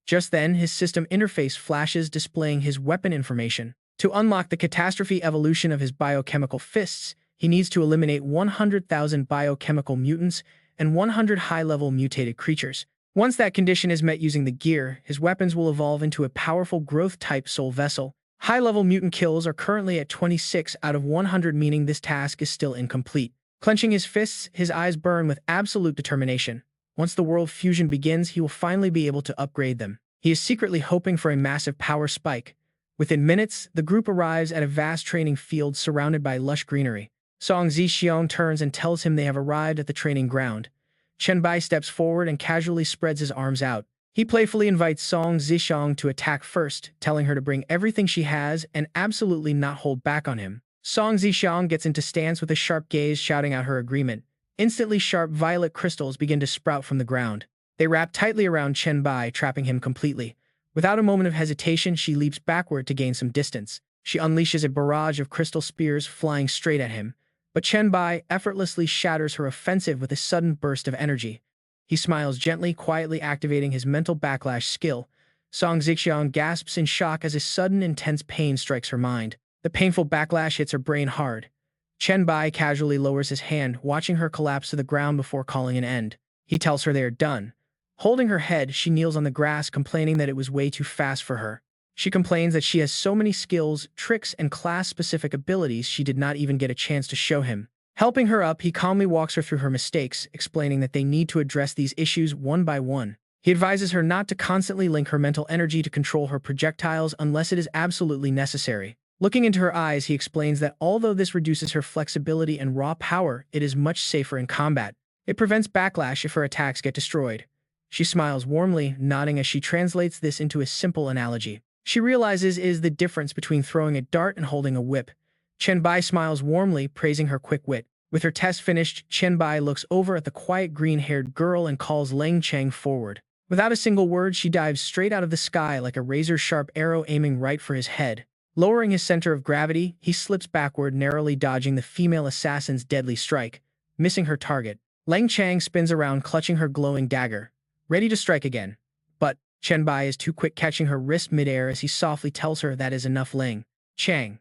Speaker 1: Just then, his system interface flashes, displaying his weapon information. To unlock the catastrophe evolution of his biochemical fists, he needs to eliminate 100,000 biochemical mutants and 100 high-level mutated creatures. Once that condition is met using the gear, his weapons will evolve into a powerful growth-type soul vessel. High-level mutant kills are currently at 26 out of 100, meaning this task is still incomplete. Clenching his fists, his eyes burn with absolute determination. Once the world fusion begins, he will finally be able to upgrade them. He is secretly hoping for a massive power spike. Within minutes, the group arrives at a vast training field surrounded by lush greenery. Song Zixiong turns and tells him they have arrived at the training ground. Chen Bai steps forward and casually spreads his arms out. He playfully invites Song Zixiong to attack first, telling her to bring everything she has and absolutely not hold back on him. Song Zixiong gets into stance with a sharp gaze, shouting out her agreement. Instantly, sharp violet crystals begin to sprout from the ground. They wrap tightly around Chen Bai, trapping him completely. Without a moment of hesitation, she leaps backward to gain some distance. She unleashes a barrage of crystal spears flying straight at him. But Chen Bai effortlessly shatters her offensive with a sudden burst of energy. He smiles gently, quietly activating his mental backlash skill. Song Zixiong gasps in shock as a sudden intense pain strikes her mind. The painful backlash hits her brain hard. Chen Bai casually lowers his hand, watching her collapse to the ground before calling an end. He tells her they are done. Holding her head, she kneels on the grass, complaining that it was way too fast for her. She complains that she has so many skills, tricks, and class-specific abilities she did not even get a chance to show him. Helping her up, he calmly walks her through her mistakes, explaining that they need to address these issues one by one. He advises her not to constantly link her mental energy to control her projectiles unless it is absolutely necessary. Looking into her eyes, he explains that although this reduces her flexibility and raw power, it is much safer in combat. It prevents backlash if her attacks get destroyed. She smiles warmly, nodding as she translates this into a simple analogy. She realizes is the difference between throwing a dart and holding a whip. Chen Bai smiles warmly, praising her quick wit. With her test finished, Chen Bai looks over at the quiet green-haired girl and calls Leng Cheng forward. Without a single word, she dives straight out of the sky like a razor-sharp arrow aiming right for his head. Lowering his center of gravity, he slips backward, narrowly dodging the female assassin's deadly strike, missing her target. Leng Cheng spins around, clutching her glowing dagger, ready to strike again. But Chen Bai is too quick, catching her wrist midair as he softly tells her that is enough. Leng Cheng.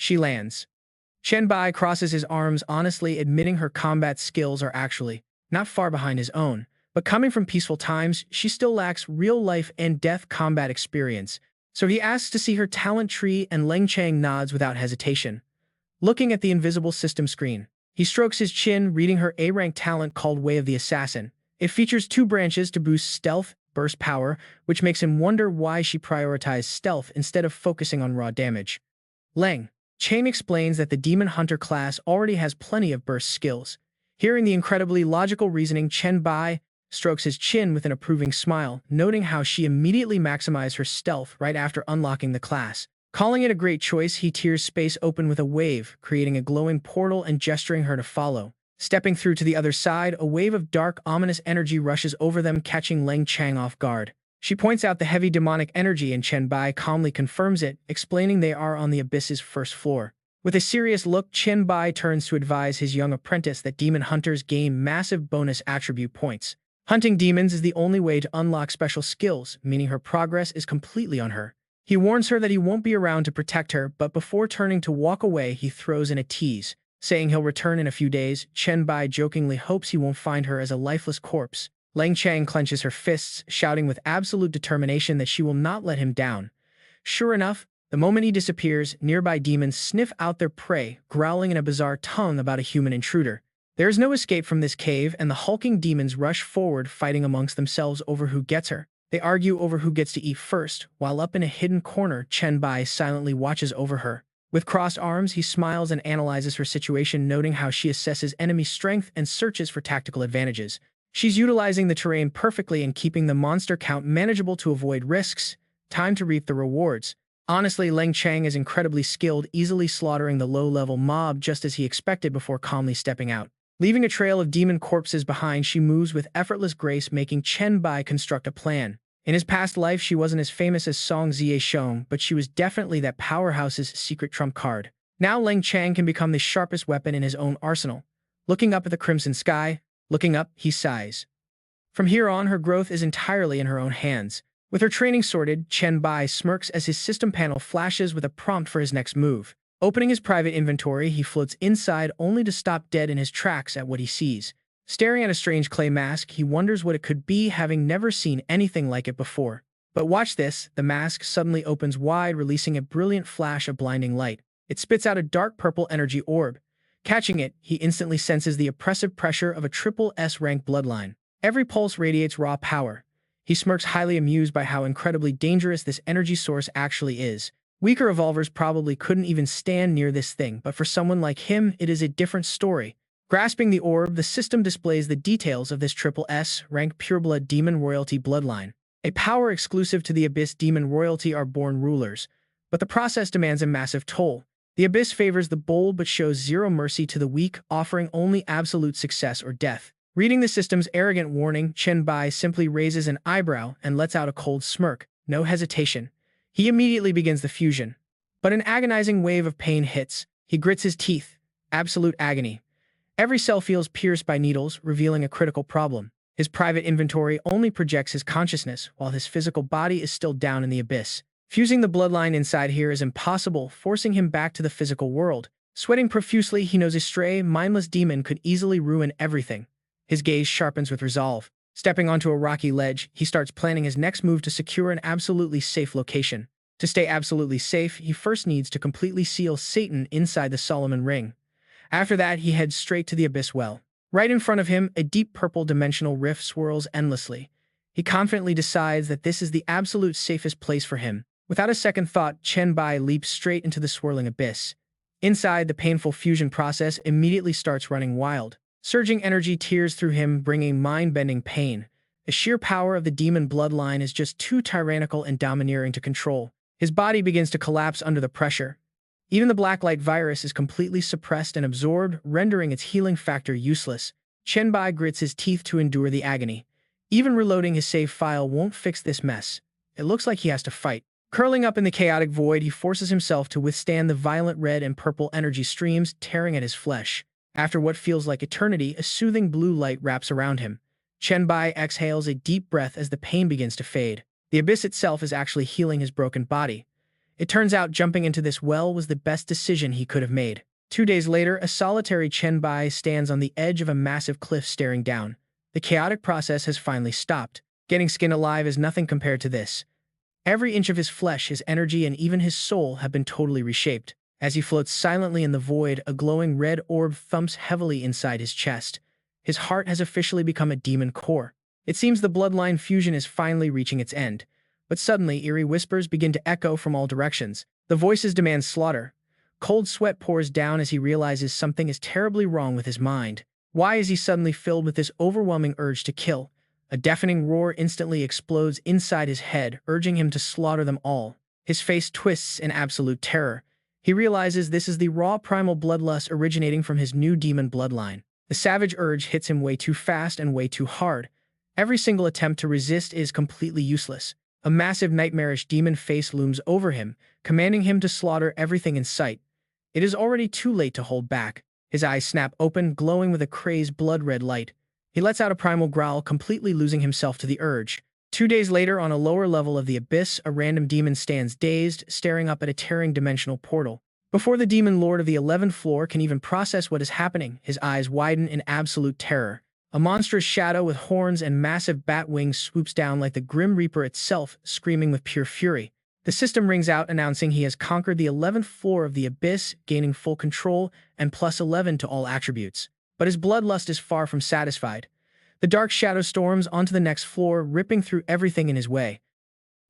Speaker 1: She lands. Chen Bai crosses his arms, honestly admitting her combat skills are actually not far behind his own. But coming from peaceful times, she still lacks real-life and death combat experience. So he asks to see her talent tree, and Leng Cheng nods without hesitation. Looking at the invisible system screen, he strokes his chin, reading her A-rank talent called Way of the Assassin. It features 2 branches to boost stealth, burst power, which makes him wonder why she prioritized stealth instead of focusing on raw damage. Leng Cheng explains that the Demon Hunter class already has plenty of burst skills. Hearing the incredibly logical reasoning, Chen Bai strokes his chin with an approving smile, noting how she immediately maximized her stealth right after unlocking the class. Calling it a great choice, he tears space open with a wave, creating a glowing portal and gesturing her to follow. Stepping through to the other side, a wave of dark, ominous energy rushes over them, catching Leng Cheng off guard. She points out the heavy demonic energy, and Chen Bai calmly confirms it, explaining they are on the abyss's first floor. With a serious look, Chen Bai turns to advise his young apprentice that demon hunters gain massive bonus attribute points. Hunting demons is the only way to unlock special skills, meaning her progress is completely on her. He warns her that he won't be around to protect her, but before turning to walk away, he throws in a tease. Saying he'll return in a few days, Chen Bai jokingly hopes he won't find her as a lifeless corpse. Leng Cheng clenches her fists, shouting with absolute determination that she will not let him down. Sure enough, the moment he disappears, nearby demons sniff out their prey, growling in a bizarre tongue about a human intruder. There is no escape from this cave, and the hulking demons rush forward, fighting amongst themselves over who gets her. They argue over who gets to eat first, while up in a hidden corner, Chen Bai silently watches over her. With crossed arms, he smiles and analyzes her situation, noting how she assesses enemy strength and searches for tactical advantages. She's utilizing the terrain perfectly and keeping the monster count manageable to avoid risks. Time to reap the rewards. Honestly, Leng Cheng is incredibly skilled, easily slaughtering the low-level mob just as he expected before calmly stepping out. Leaving a trail of demon corpses behind, she moves with effortless grace, making Chen Bai construct a plan. In his past life, she wasn't as famous as Song Zixiong, but she was definitely that powerhouse's secret trump card. Now Leng Cheng can become the sharpest weapon in his own arsenal. Looking up at the crimson sky, he sighs. From here on, her growth is entirely in her own hands. With her training sorted, Chen Bai smirks as his system panel flashes with a prompt for his next move. Opening his private inventory, he floats inside only to stop dead in his tracks at what he sees. Staring at a strange clay mask, he wonders what it could be, having never seen anything like it before. But watch this, the mask suddenly opens wide, releasing a brilliant flash of blinding light. It spits out a dark purple energy orb. Catching it, he instantly senses the oppressive pressure of a triple S-rank bloodline. Every pulse radiates raw power. He smirks, highly amused by how incredibly dangerous this energy source actually is. Weaker evolvers probably couldn't even stand near this thing, but for someone like him, it is a different story. Grasping the orb, the system displays the details of this triple S-rank pureblood demon royalty bloodline. A power exclusive to the Abyss demon royalty are born rulers, but the process demands a massive toll. The Abyss favors the bold but shows zero mercy to the weak, offering only absolute success or death. Reading the system's arrogant warning, Chen Bai simply raises an eyebrow and lets out a cold smirk. No hesitation. He immediately begins the fusion. But an agonizing wave of pain hits. He grits his teeth. Absolute agony. Every cell feels pierced by needles, revealing a critical problem. His private inventory only projects his consciousness, while his physical body is still down in the abyss. Fusing the bloodline inside here is impossible, forcing him back to the physical world. Sweating profusely, he knows a stray, mindless demon could easily ruin everything. His gaze sharpens with resolve. Stepping onto a rocky ledge, he starts planning his next move to secure an absolutely safe location. To stay absolutely safe, he first needs to completely seal Satan inside the Solomon Ring. After that, he heads straight to the Abyss Well. Right in front of him, a deep purple dimensional rift swirls endlessly. He confidently decides that this is the absolute safest place for him. Without a second thought, Chen Bai leaps straight into the swirling abyss. Inside, the painful fusion process immediately starts running wild. Surging energy tears through him, bringing mind-bending pain. The sheer power of the demon bloodline is just too tyrannical and domineering to control. His body begins to collapse under the pressure. Even the blacklight virus is completely suppressed and absorbed, rendering its healing factor useless. Chen Bai grits his teeth to endure the agony. Even reloading his save file won't fix this mess. It looks like he has to fight. Curling up in the chaotic void, he forces himself to withstand the violent red and purple energy streams tearing at his flesh. After what feels like eternity, a soothing blue light wraps around him. Chen Bai exhales a deep breath as the pain begins to fade. The abyss itself is actually healing his broken body. It turns out jumping into this well was the best decision he could have made. 2 days later, a solitary Chen Bai stands on the edge of a massive cliff staring down. The chaotic process has finally stopped. Getting skinned alive is nothing compared to this. Every inch of his flesh, his energy, and even his soul have been totally reshaped. As he floats silently in the void, a glowing red orb thumps heavily inside his chest. His heart has officially become a demon core. It seems the bloodline fusion is finally reaching its end. But suddenly, eerie whispers begin to echo from all directions. The voices demand slaughter. Cold sweat pours down as he realizes something is terribly wrong with his mind. Why is he suddenly filled with this overwhelming urge to kill? A deafening roar instantly explodes inside his head, urging him to slaughter them all. His face twists in absolute terror. He realizes this is the raw primal bloodlust originating from his new demon bloodline. The savage urge hits him way too fast and way too hard. Every single attempt to resist is completely useless. A massive nightmarish demon face looms over him, commanding him to slaughter everything in sight. It is already too late to hold back. His eyes snap open, glowing with a crazed blood-red light. He lets out a primal growl, completely losing himself to the urge. 2 days later, on a lower level of the abyss, a random demon stands dazed, staring up at a tearing dimensional portal. Before the demon lord of the 11th floor can even process what is happening, his eyes widen in absolute terror. A monstrous shadow with horns and massive bat wings swoops down like the Grim Reaper itself, screaming with pure fury. The system rings out, announcing he has conquered the 11th floor of the abyss, gaining full control and plus 11 to all attributes. But his bloodlust is far from satisfied. The dark shadow storms onto the next floor, ripping through everything in his way.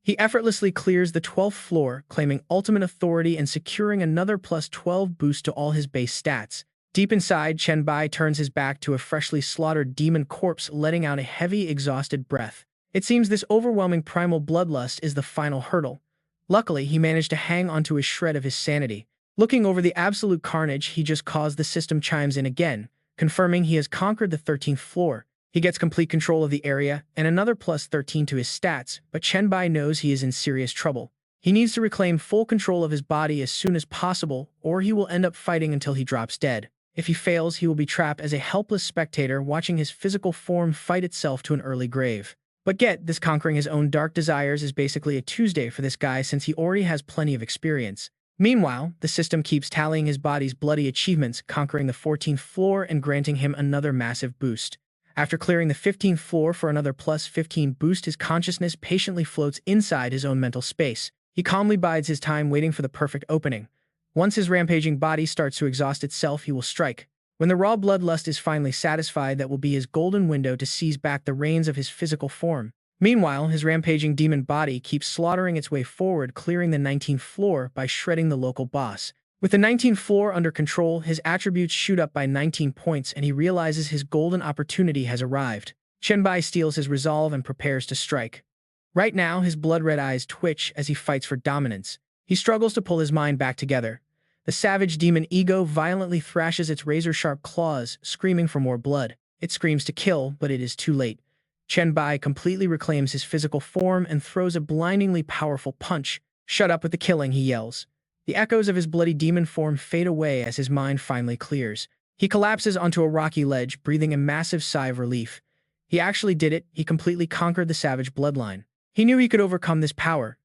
Speaker 1: He effortlessly clears the 12th floor, claiming ultimate authority and securing another plus 12 boost to all his base stats. Deep inside, Chen Bai turns his back to a freshly slaughtered demon corpse, letting out a heavy, exhausted breath. It seems this overwhelming primal bloodlust is the final hurdle. Luckily, he managed to hang onto a shred of his sanity. Looking over the absolute carnage he just caused, the system chimes in again, confirming he has conquered the 13th floor. He gets complete control of the area and another plus 13 to his stats, but Chen Bai knows he is in serious trouble. He needs to reclaim full control of his body as soon as possible, or he will end up fighting until he drops dead. If he fails, he will be trapped as a helpless spectator watching his physical form fight itself to an early grave. But get this, conquering his own dark desires is basically a Tuesday for this guy since he already has plenty of experience. Meanwhile, the system keeps tallying his body's bloody achievements, conquering the 14th floor and granting him another massive boost. After clearing the 15th floor for another plus 15 boost, his consciousness patiently floats inside his own mental space. He calmly bides his time, waiting for the perfect opening. Once his rampaging body starts to exhaust itself, he will strike. When the raw bloodlust is finally satisfied, that will be his golden window to seize back the reins of his physical form. Meanwhile, his rampaging demon body keeps slaughtering its way forward, clearing the 19th floor by shredding the local boss. With the 19th floor under control, his attributes shoot up by 19 points, and he realizes his golden opportunity has arrived. Chen Bai steals his resolve and prepares to strike. Right now, his blood-red eyes twitch as he fights for dominance. He struggles to pull his mind back together. The savage demon ego violently thrashes its razor-sharp claws, screaming for more blood. It screams to kill, but it is too late. Chen Bai completely reclaims his physical form and throws a blindingly powerful punch. "Shut up with the killing," he yells. The echoes of his bloody demon form fade away as his mind finally clears. He collapses onto a rocky ledge, breathing a massive sigh of relief. He actually did it. He completely conquered the savage bloodline. He knew he could overcome this power.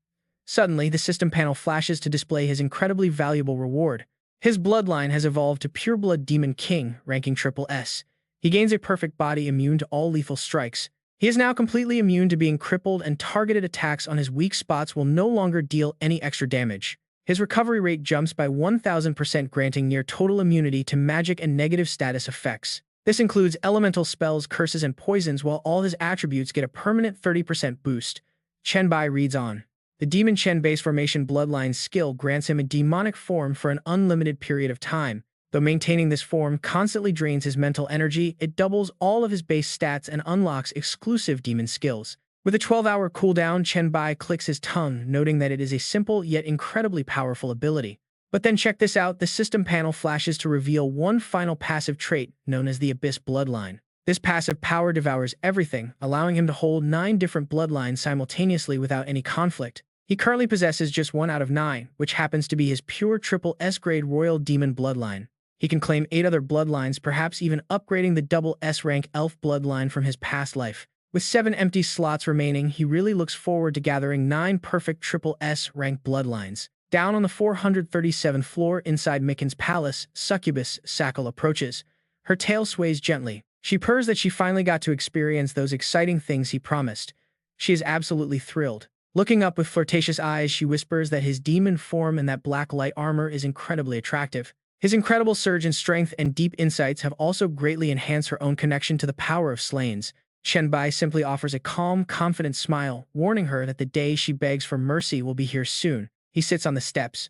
Speaker 1: Suddenly, the system panel flashes to display his incredibly valuable reward. His bloodline has evolved to Pureblood Demon King, ranking SSS. He gains a perfect body immune to all lethal strikes. He is now completely immune to being crippled, and targeted attacks on his weak spots will no longer deal any extra damage. His recovery rate jumps by 1000%, granting near total immunity to magic and negative status effects. This includes elemental spells, curses, and poisons, while all his attributes get a permanent 30% boost. Chen Bai reads on. The Demon Chen base formation bloodline skill grants him a demonic form for an unlimited period of time. Though maintaining this form constantly drains his mental energy, it doubles all of his base stats and unlocks exclusive demon skills. With a 12-hour cooldown, Chen Bai clicks his tongue, noting that it is a simple yet incredibly powerful ability. But then check this out, the system panel flashes to reveal one final passive trait, known as the Abyss Bloodline. This passive power devours everything, allowing him to hold 9 different bloodlines simultaneously without any conflict. He currently possesses just 1 out of 9, which happens to be his pure triple S-grade Royal Demon bloodline. He can claim 8 other bloodlines, perhaps even upgrading the double S-rank Elf bloodline from his past life. With 7 empty slots remaining, he really looks forward to gathering 9 perfect triple S-rank bloodlines. Down on the 437th floor inside Miken's palace, Succubus Sakal approaches. Her tail sways gently. She purrs that she finally got to experience those exciting things he promised. She is absolutely thrilled. Looking up with flirtatious eyes, she whispers that his demon form and that black light armor is incredibly attractive. His incredible surge in strength and deep insights have also greatly enhanced her own connection to the power of Slains. Chen Bai simply offers a calm, confident smile, warning her that the day she begs for mercy will be here soon. He sits on the steps.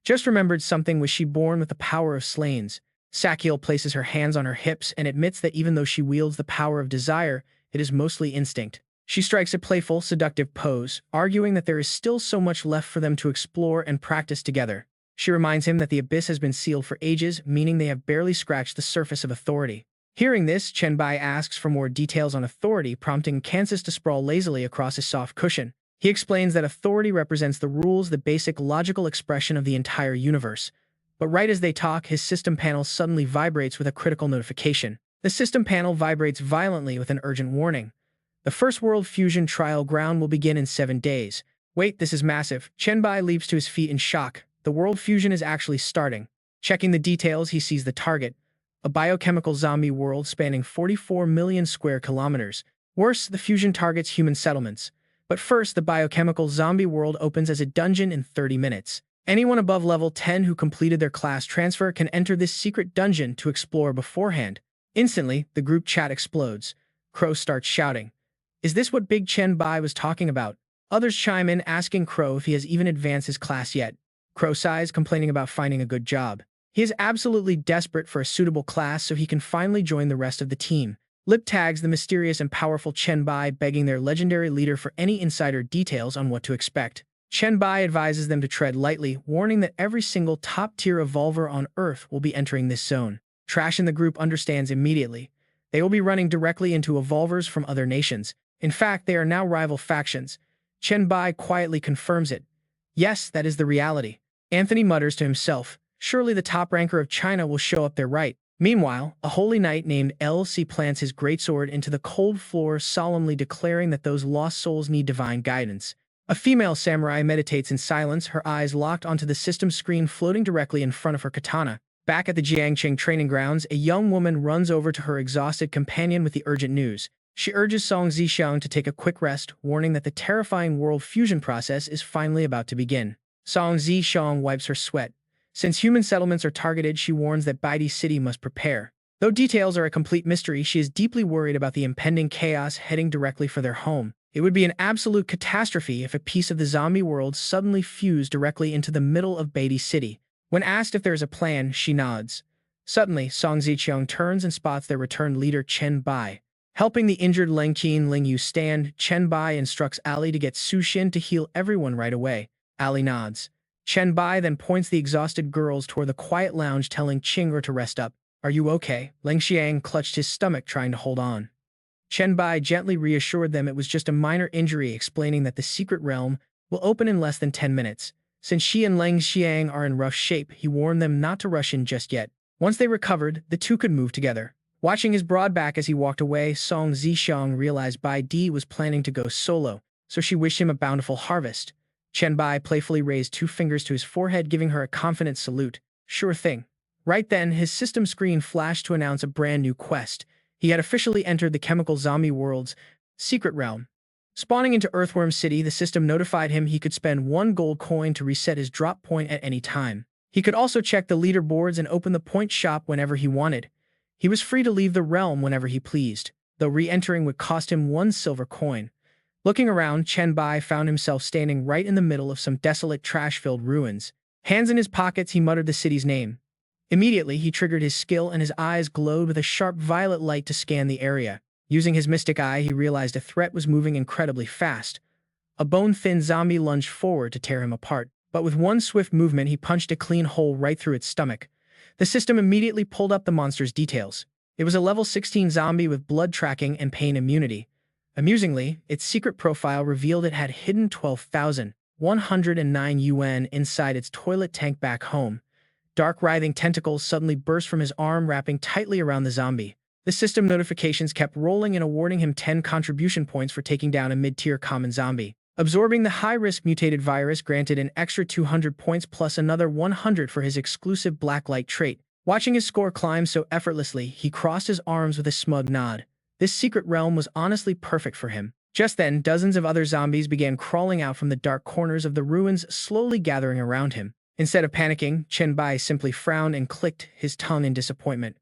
Speaker 1: Just remembered something. Was she born with the power of Slains? Sakiel places her hands on her hips and admits that even though she wields the power of desire, it is mostly instinct. She strikes a playful, seductive pose, arguing that there is still so much left for them to explore and practice together. She reminds him that the abyss has been sealed for ages, meaning they have barely scratched the surface of authority. Hearing this, Chen Bai asks for more details on authority, prompting Kansas to sprawl lazily across his soft cushion. He explains that authority represents the rules, the basic logical expression of the entire universe. But right as they talk, his system panel suddenly vibrates with a critical notification. The system panel vibrates violently with an urgent warning. The first World Fusion trial ground will begin in 7 days. Wait, this is massive. Chen Bai leaps to his feet in shock. The World Fusion is actually starting. Checking the details, he sees the target. A biochemical zombie world spanning 44 million square kilometers. Worse, the fusion targets human settlements. But first, the biochemical zombie world opens as a dungeon in 30 minutes. Anyone above level 10 who completed their class transfer can enter this secret dungeon to explore beforehand. Instantly, the group chat explodes. Crow starts shouting. Is this what Big Chen Bai was talking about? Others chime in, asking Crow if he has even advanced his class yet. Crow sighs, complaining about finding a good job. He is absolutely desperate for a suitable class so he can finally join the rest of the team. Lip tags the mysterious and powerful Chen Bai, begging their legendary leader for any insider details on what to expect. Chen Bai advises them to tread lightly, warning that every single top-tier evolver on Earth will be entering this zone. Trash in the group understands immediately. They will be running directly into evolvers from other nations. In fact, they are now rival factions. Chen Bai quietly confirms it. Yes, that is the reality. Anthony mutters to himself. Surely the top ranker of China will show up there, right? Meanwhile, a holy knight named LC plants his greatsword into the cold floor, solemnly declaring that those lost souls need divine guidance. A female samurai meditates in silence, her eyes locked onto the system screen floating directly in front of her katana. Back at the Jiangqing training grounds, a young woman runs over to her exhausted companion with the urgent news. She urges Song Zixiang to take a quick rest, warning that the terrifying world fusion process is finally about to begin. Song Zixiang wipes her sweat. Since human settlements are targeted, she warns that Baidi City must prepare. Though details are a complete mystery, she is deeply worried about the impending chaos heading directly for their home. It would be an absolute catastrophe if a piece of the zombie world suddenly fused directly into the middle of Baidi City. When asked if there is a plan, she nods. Suddenly, Song Zixiang turns and spots their returned leader Chen Bai. Helping the injured Leng Qi and Ling Yu stand, Chen Bai instructs Ali to get Su Xin to heal everyone right away. Ali nods. Chen Bai then points the exhausted girls toward the quiet lounge, telling Qing'er to rest up. Are you okay? Leng Xiang clutched his stomach, trying to hold on. Chen Bai gently reassured them it was just a minor injury, explaining that the secret realm will open in less than 10 minutes. Since she and Leng Xiang are in rough shape, he warned them not to rush in just yet. Once they recovered, the two could move together. Watching his broad back as he walked away, Song Zixiang realized Bai Di was planning to go solo, so she wished him a bountiful harvest. Chen Bai playfully raised 2 fingers to his forehead, giving her a confident salute. Sure thing. Right then, his system screen flashed to announce a brand new quest. He had officially entered the chemical zombie world's secret realm. Spawning into Earthworm City, the system notified him he could spend 1 gold coin to reset his drop point at any time. He could also check the leaderboards and open the point shop whenever he wanted. He was free to leave the realm whenever he pleased, though re-entering would cost him 1 silver coin. Looking around, Chen Bai found himself standing right in the middle of some desolate, trash-filled ruins. Hands in his pockets, he muttered the city's name. Immediately, he triggered his skill and his eyes glowed with a sharp violet light to scan the area. Using his mystic eye, he realized a threat was moving incredibly fast. A bone-thin zombie lunged forward to tear him apart, but with 1 swift movement, he punched a clean hole right through its stomach. The system immediately pulled up the monster's details. It was a level 16 zombie with blood tracking and pain immunity. Amusingly, its secret profile revealed it had hidden 12,109 yuan inside its toilet tank back home. Dark writhing tentacles suddenly burst from his arm, wrapping tightly around the zombie. The system notifications kept rolling and awarding him 10 contribution points for taking down a mid-tier common zombie. Absorbing the high-risk mutated virus granted an extra 200 points plus another 100 for his exclusive black light trait. Watching his score climb so effortlessly, he crossed his arms with a smug nod. This secret realm was honestly perfect for him. Just then, dozens of other zombies began crawling out from the dark corners of the ruins, slowly gathering around him. Instead of panicking, Chen Bai simply frowned and clicked his tongue in disappointment.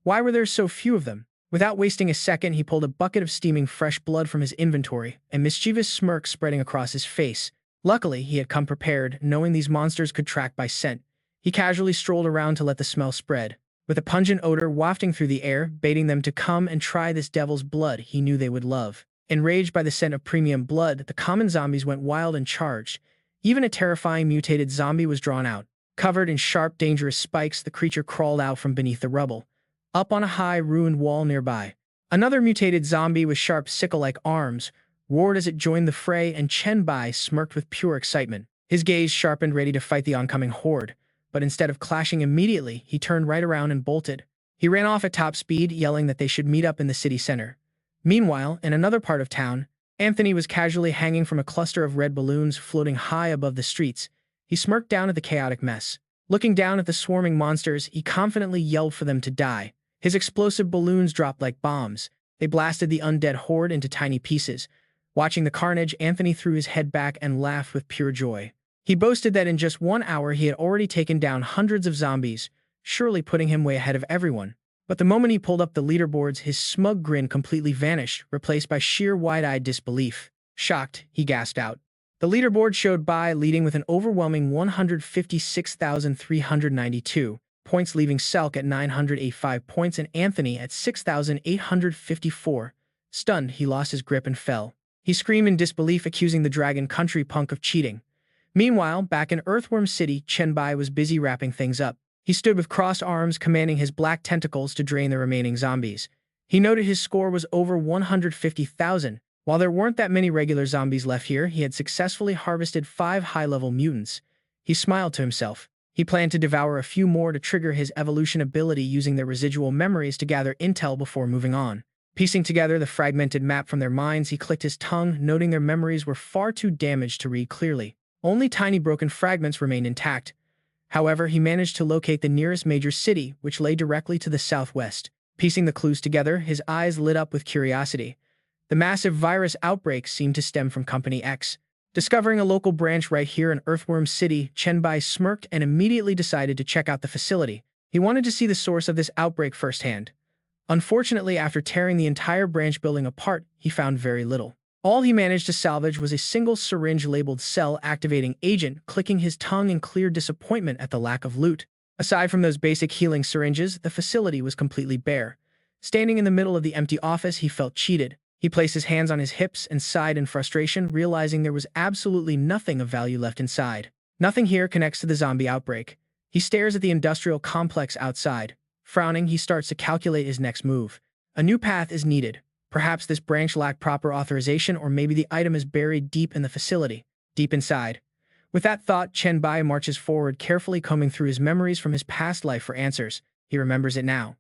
Speaker 1: Why were there so few of them? Without wasting a second, he pulled a bucket of steaming fresh blood from his inventory, a mischievous smirk spreading across his face. Luckily, he had come prepared, knowing these monsters could track by scent. He casually strolled around to let the smell spread. With a pungent odor wafting through the air, baiting them to come and try this devil's blood he knew they would love. Enraged by the scent of premium blood, the common zombies went wild and charged. Even a terrifying mutated zombie was drawn out. Covered in sharp, dangerous spikes, the creature crawled out from beneath the rubble, up on a high, ruined wall nearby. Another mutated zombie with sharp sickle-like arms roared as it joined the fray, and Chen Bai smirked with pure excitement. His gaze sharpened, ready to fight the oncoming horde, but instead of clashing immediately, he turned right around and bolted. He ran off at top speed, yelling that they should meet up in the city center. Meanwhile, in another part of town, Anthony was casually hanging from a cluster of red balloons floating high above the streets. He smirked down at the chaotic mess. Looking down at the swarming monsters, he confidently yelled for them to die. His explosive balloons dropped like bombs. They blasted the undead horde into tiny pieces. Watching the carnage, Anthony threw his head back and laughed with pure joy. He boasted that in just 1 hour he had already taken down hundreds of zombies, surely putting him way ahead of everyone. But the moment he pulled up the leaderboards, his smug grin completely vanished, replaced by sheer wide-eyed disbelief. Shocked, he gasped out. The leaderboard showed Bai leading with an overwhelming 156,392 points, leaving Selk at 985 points and Anthony at 6,854. Stunned, he lost his grip and fell. He screamed in disbelief, accusing the Dragon Country punk of cheating. Meanwhile, back in Earthworm City, Chen Bai was busy wrapping things up. He stood with crossed arms, commanding his black tentacles to drain the remaining zombies. He noted his score was over 150,000. While there weren't that many regular zombies left here, he had successfully harvested 5 high-level mutants. He smiled to himself. He planned to devour a few more to trigger his evolution ability, using their residual memories to gather intel before moving on. Piecing together the fragmented map from their minds, he clicked his tongue, noting their memories were far too damaged to read clearly. Only tiny broken fragments remained intact. However, he managed to locate the nearest major city, which lay directly to the southwest. Piecing the clues together, his eyes lit up with curiosity. The massive virus outbreak seemed to stem from Company X. Discovering a local branch right here in Earthworm City, Chen Bai smirked and immediately decided to check out the facility. He wanted to see the source of this outbreak firsthand. Unfortunately, after tearing the entire branch building apart, he found very little. All he managed to salvage was a single syringe labeled cell-activating agent, clicking his tongue in clear disappointment at the lack of loot. Aside from those basic healing syringes, the facility was completely bare. Standing in the middle of the empty office, he felt cheated. He placed his hands on his hips and sighed in frustration, realizing there was absolutely nothing of value left inside. Nothing here connects to the zombie outbreak. He stares at the industrial complex outside. Frowning, he starts to calculate his next move. A new path is needed. Perhaps this branch lacked proper authorization, or maybe the item is buried deep in the facility, deep inside. With that thought, Chen Bai marches forward, carefully combing through his memories from his past life for answers. He remembers it now.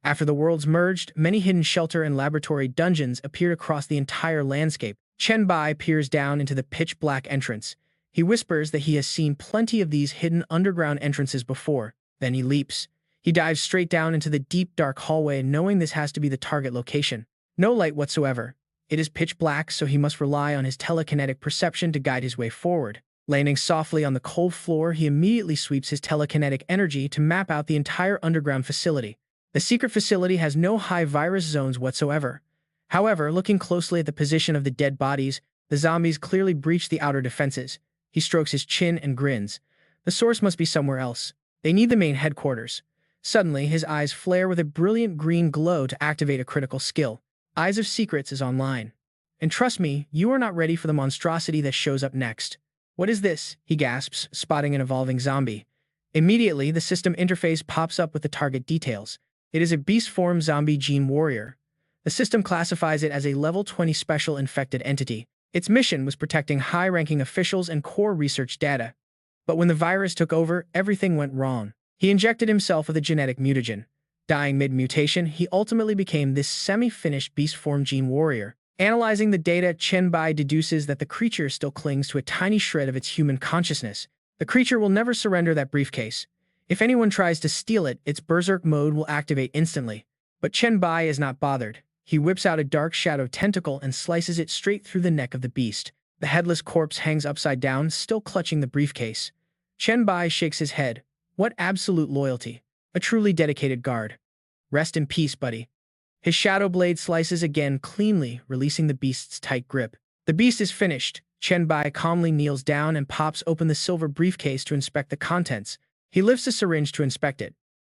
Speaker 1: After the worlds merged, many hidden shelter and laboratory dungeons appeared across the entire landscape. Chen Bai peers down into the pitch-black entrance. He whispers that he has seen plenty of these hidden underground entrances before. Then he leaps. He dives straight down into the deep, dark hallway, knowing this has to be the target location. No light whatsoever. It is pitch black, so he must rely on his telekinetic perception to guide his way forward. Landing softly on the cold floor, he immediately sweeps his telekinetic energy to map out the entire underground facility. The secret facility has no high virus zones whatsoever. However, looking closely at the position of the dead bodies, the zombies clearly breached the outer defenses. He strokes his chin and grins. The source must be somewhere else. They need the main headquarters. Suddenly, his eyes flare with a brilliant green glow to activate a critical skill. Eyes of Secrets is online. And trust me, you are not ready for the monstrosity that shows up next. What is this? He gasps, spotting an evolving zombie. Immediately, the system interface pops up with the target details. It is a beast-form zombie gene warrior. The system classifies it as a level 20 special infected entity. Its mission was protecting high-ranking officials and core research data. But when the virus took over, everything went wrong. He injected himself with a genetic mutagen. Dying mid-mutation, he ultimately became this semi-finished beast-form gene warrior. Analyzing the data, Chen Bai deduces that the creature still clings to a tiny shred of its human consciousness. The creature will never surrender that briefcase. If anyone tries to steal it, its berserk mode will activate instantly. But Chen Bai is not bothered. He whips out a dark shadow tentacle and slices it straight through the neck of the beast. The headless corpse hangs upside down, still clutching the briefcase. Chen Bai shakes his head. What absolute loyalty. A truly dedicated guard. Rest in peace, buddy. His shadow blade slices again cleanly, releasing the beast's tight grip. The beast is finished. Chen Bai calmly kneels down and pops open the silver briefcase to inspect the contents. He lifts a syringe to inspect it.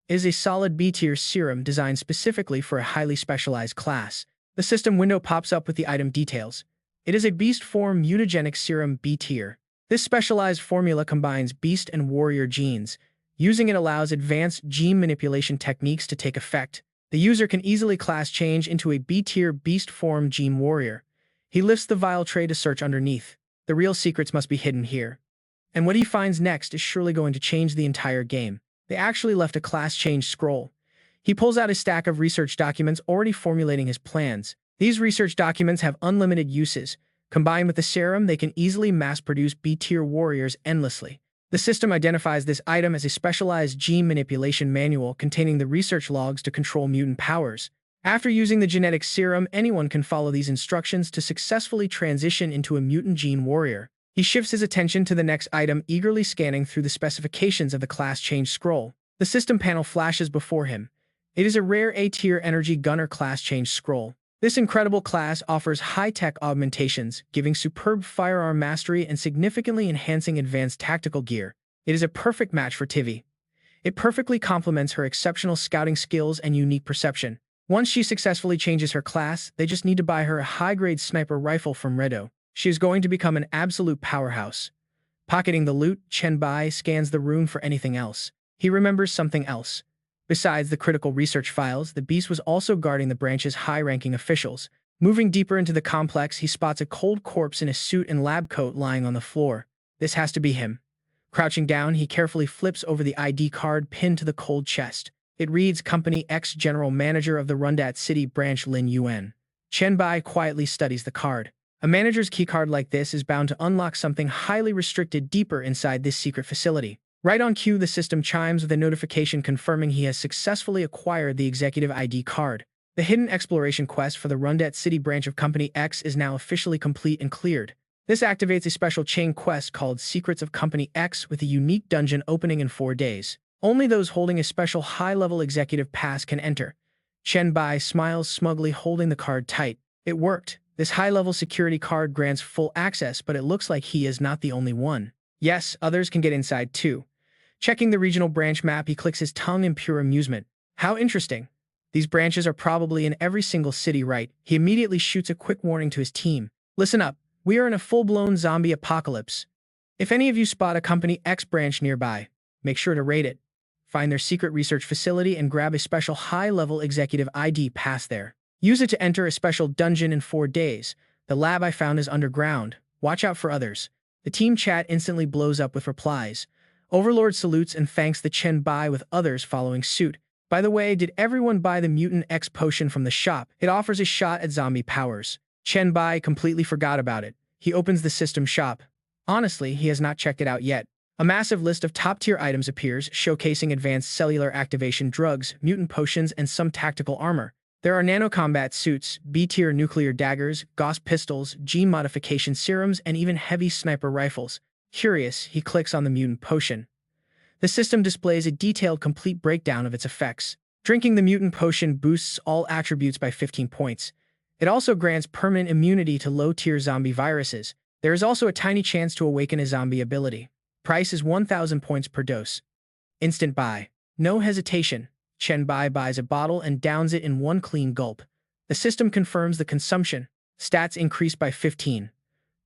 Speaker 1: It is a solid B-tier serum designed specifically for a highly specialized class. The system window pops up with the item details. It is a beast-form mutagenic serum B-tier. This specialized formula combines beast and warrior genes. Using it allows advanced gene manipulation techniques to take effect. The user can easily class change into a B-tier beast-form gene warrior. He lifts the vial tray to search underneath. The real secrets must be hidden here. And what he finds next is surely going to change the entire game. They actually left a class change scroll. He pulls out a stack of research documents, already formulating his plans. These research documents have unlimited uses. Combined with the serum, they can easily mass-produce B-tier warriors endlessly. The system identifies this item as a specialized gene manipulation manual containing the research logs to control mutant powers. After using the genetic serum, anyone can follow these instructions to successfully transition into a mutant gene warrior. He shifts his attention to the next item, eagerly scanning through the specifications of the class change scroll. The system panel flashes before him. It is a rare A-tier energy gunner class change scroll. This incredible class offers high-tech augmentations, giving superb firearm mastery and significantly enhancing advanced tactical gear. It is a perfect match for Tivi. It perfectly complements her exceptional scouting skills and unique perception. Once she successfully changes her class, they just need to buy her a high-grade sniper rifle from Redo. She is going to become an absolute powerhouse. Pocketing the loot, Chen Bai scans the room for anything else. He remembers something else. Besides the critical research files, the beast was also guarding the branch's high-ranking officials. Moving deeper into the complex, he spots a cold corpse in a suit and lab coat lying on the floor. This has to be him. Crouching down, he carefully flips over the ID card pinned to the cold chest. It reads Company X General Manager of the Rundat City Branch Lin Yuan. Chen Bai quietly studies the card. A manager's keycard like this is bound to unlock something highly restricted deeper inside this secret facility. Right on cue, the system chimes with a notification confirming he has successfully acquired the executive ID card. The hidden exploration quest for the Rundet City branch of Company X is now officially complete and cleared. This activates a special chain quest called Secrets of Company X with a unique dungeon opening in 4 days. Only those holding a special high-level executive pass can enter. Chen Bai smiles smugly, holding the card tight. It worked. This high-level security card grants full access, but it looks like he is not the only one. Yes, others can get inside too. Checking the regional branch map, he clicks his tongue in pure amusement. How interesting. These branches are probably in every single city, right? He immediately shoots a quick warning to his team. Listen up. We are in a full-blown zombie apocalypse. If any of you spot a Company X branch nearby, make sure to raid it. Find their secret research facility and grab a special high-level executive ID pass there. Use it to enter a special dungeon in 4 days. The lab I found is underground. Watch out for others. The team chat instantly blows up with replies. Overlord salutes and thanks the Chen Bai, with others following suit. By the way, did everyone buy the Mutant X potion from the shop? It offers a shot at zombie powers. Chen Bai completely forgot about it. He opens the system shop. Honestly, he has not checked it out yet. A massive list of top-tier items appears, showcasing advanced cellular activation drugs, mutant potions, and some tactical armor. There are nanocombat suits, B-tier nuclear daggers, Gauss pistols, gene modification serums, and even heavy sniper rifles. Curious, he clicks on the mutant potion. The system displays a detailed, complete breakdown of its effects. Drinking the mutant potion boosts all attributes by 15 points. It also grants permanent immunity to low-tier zombie viruses. There is also a tiny chance to awaken a zombie ability. Price is 1,000 points per dose. Instant buy. No hesitation. Chen Bai buys a bottle and downs it in one clean gulp. The system confirms the consumption. Stats increased by 15.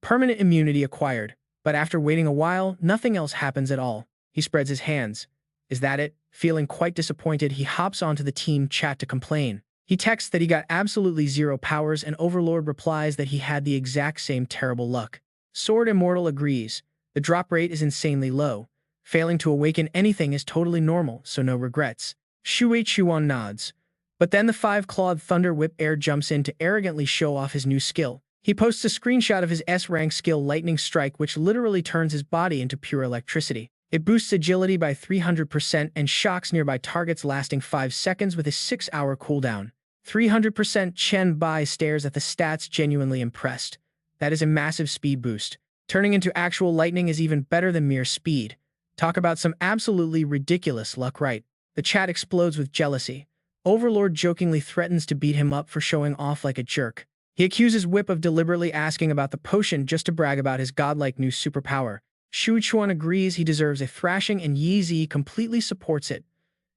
Speaker 1: Permanent immunity acquired. But after waiting a while, nothing else happens at all. He spreads his hands. Is that it? Feeling quite disappointed, he hops onto the team chat to complain. He texts that he got absolutely 0 powers, and Overlord replies that he had the exact same terrible luck. Sword Immortal agrees. The drop rate is insanely low. Failing to awaken anything is totally normal, so no regrets. Shui Chuan nods. But then the 5-clawed Thunder Whip Air jumps in to arrogantly show off his new skill. He posts a screenshot of his S-rank skill Lightning Strike, which literally turns his body into pure electricity. It boosts agility by 300% and shocks nearby targets, lasting 5 seconds with a 6-hour cooldown. 300%. Chen Bai stares at the stats, genuinely impressed. That is a massive speed boost. Turning into actual lightning is even better than mere speed. Talk about some absolutely ridiculous luck, right? The chat explodes with jealousy. Overlord jokingly threatens to beat him up for showing off like a jerk. He accuses Whip of deliberately asking about the potion just to brag about his godlike new superpower. Shu Chuan agrees he deserves a thrashing, and Yi Zi completely supports it.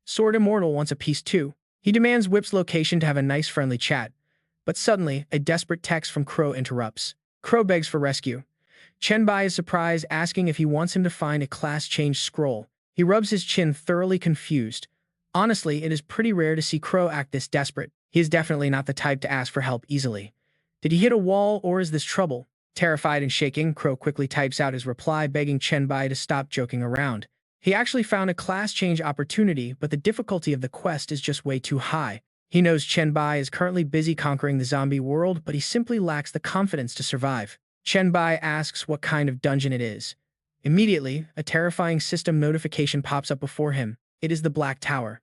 Speaker 1: Sword Immortal wants a piece too. He demands Whip's location to have a nice friendly chat. But suddenly, a desperate text from Crow interrupts. Crow begs for rescue. Chen Bai is surprised, asking if he wants him to find a class change scroll. He rubs his chin, thoroughly confused. Honestly, it is pretty rare to see Crow act this desperate. He is definitely not the type to ask for help easily. Did he hit a wall, or is this trouble? Terrified and shaking, Crow quickly types out his reply, begging Chen Bai to stop joking around. He actually found a class change opportunity, but the difficulty of the quest is just way too high. He knows Chen Bai is currently busy conquering the zombie world, but he simply lacks the confidence to survive. Chen Bai asks what kind of dungeon it is. Immediately, a terrifying system notification pops up before him. It is the Black Tower.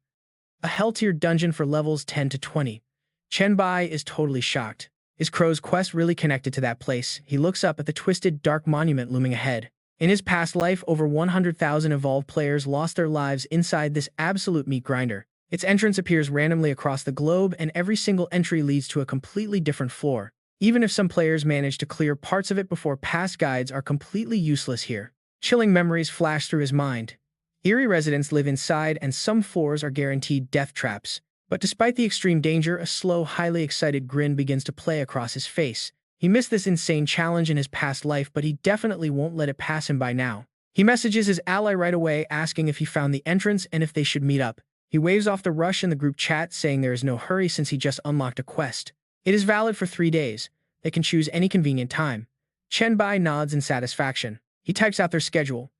Speaker 1: A hell-tier dungeon for levels 10 to 20. Chen Bai is totally shocked. Is Crow's quest really connected to that place? He looks up at the twisted, dark monument looming ahead. In his past life, over 100,000 evolved players lost their lives inside this absolute meat grinder. Its entrance appears randomly across the globe, and every single entry leads to a completely different floor. Even if some players manage to clear parts of it before, past guides are completely useless here. Chilling memories flash through his mind. Eerie residents live inside, and some floors are guaranteed death traps. But despite the extreme danger, a slow, highly excited grin begins to play across his face. He missed this insane challenge in his past life, but he definitely won't let it pass him by now. He messages his ally right away, asking if he found the entrance and if they should meet up. He waves off the rush in the group chat, saying there is no hurry since he just unlocked a quest. It is valid for 3 days. They can choose any convenient time. Chen Bai nods in satisfaction. He types out their schedule.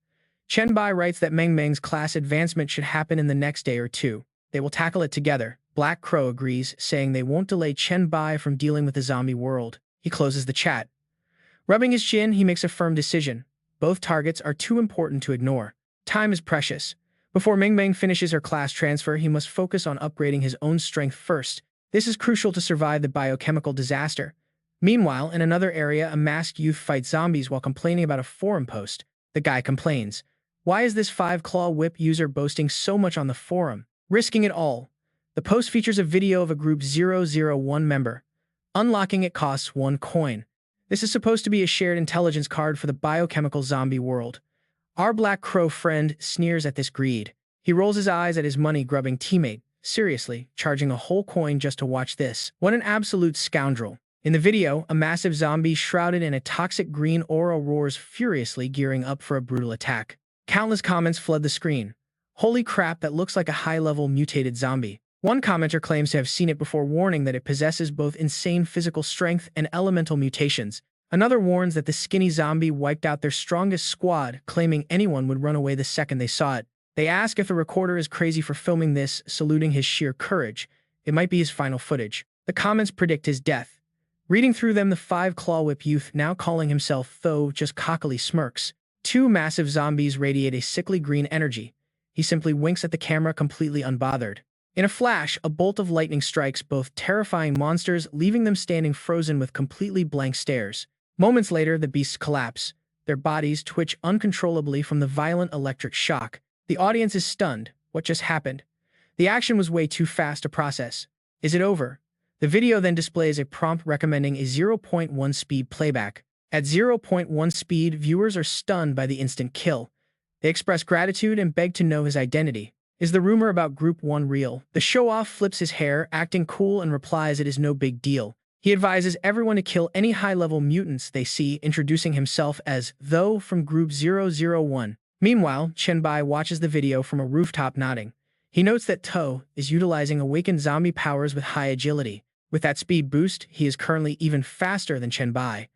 Speaker 1: Chen Bai writes that Meng Meng's class advancement should happen in the next day or two. They will tackle it together. Black Crow agrees, saying they won't delay Chen Bai from dealing with the zombie world. He closes the chat. Rubbing his chin, he makes a firm decision. Both targets are too important to ignore. Time is precious. Before Mingbang finishes her class transfer, he must focus on upgrading his own strength first. This is crucial to survive the biochemical disaster. Meanwhile, in another area, a masked youth fights zombies while complaining about a forum post. The guy complains, "Why is this 5-claw whip user boasting so much on the forum? Risking it all." The post features a video of a Group 001 member. Unlocking it costs 1 coin. This is supposed to be a shared intelligence card for the biochemical zombie world. Our Black Crow friend sneers at this greed. He rolls his eyes at his money-grubbing teammate. Seriously, charging a whole coin just to watch this. What an absolute scoundrel. In the video, a massive zombie shrouded in a toxic green aura roars furiously, gearing up for a brutal attack. Countless comments flood the screen. "Holy crap, that looks like a high-level mutated zombie." One commenter claims to have seen it before, warning that it possesses both insane physical strength and elemental mutations. Another warns that the skinny zombie wiped out their strongest squad, claiming anyone would run away the second they saw it. They ask if the recorder is crazy for filming this, saluting his sheer courage. It might be his final footage. The comments predict his death. Reading through them, the 5-claw whip youth, now calling himself Tho, just cockily smirks. 2 massive zombies radiate a sickly green energy. He simply winks at the camera, completely unbothered. In a flash, a bolt of lightning strikes both terrifying monsters, leaving them standing frozen with completely blank stares. Moments later, the beasts collapse. Their bodies twitch uncontrollably from the violent electric shock. The audience is stunned. What just happened? The action was way too fast to process. Is it over? The video then displays a prompt recommending a 0.1 speed playback. At 0.1 speed, viewers are stunned by the instant kill. They express gratitude and beg to know his identity. Is the rumor about Group 1 real? The show-off flips his hair, acting cool, and replies it is no big deal. He advises everyone to kill any high-level mutants they see, introducing himself as Tho from Group 001. Meanwhile, Chen Bai watches the video from a rooftop, nodding. He notes that Tho is utilizing awakened zombie powers with high agility. With that speed boost, he is currently even faster than Chen Bai.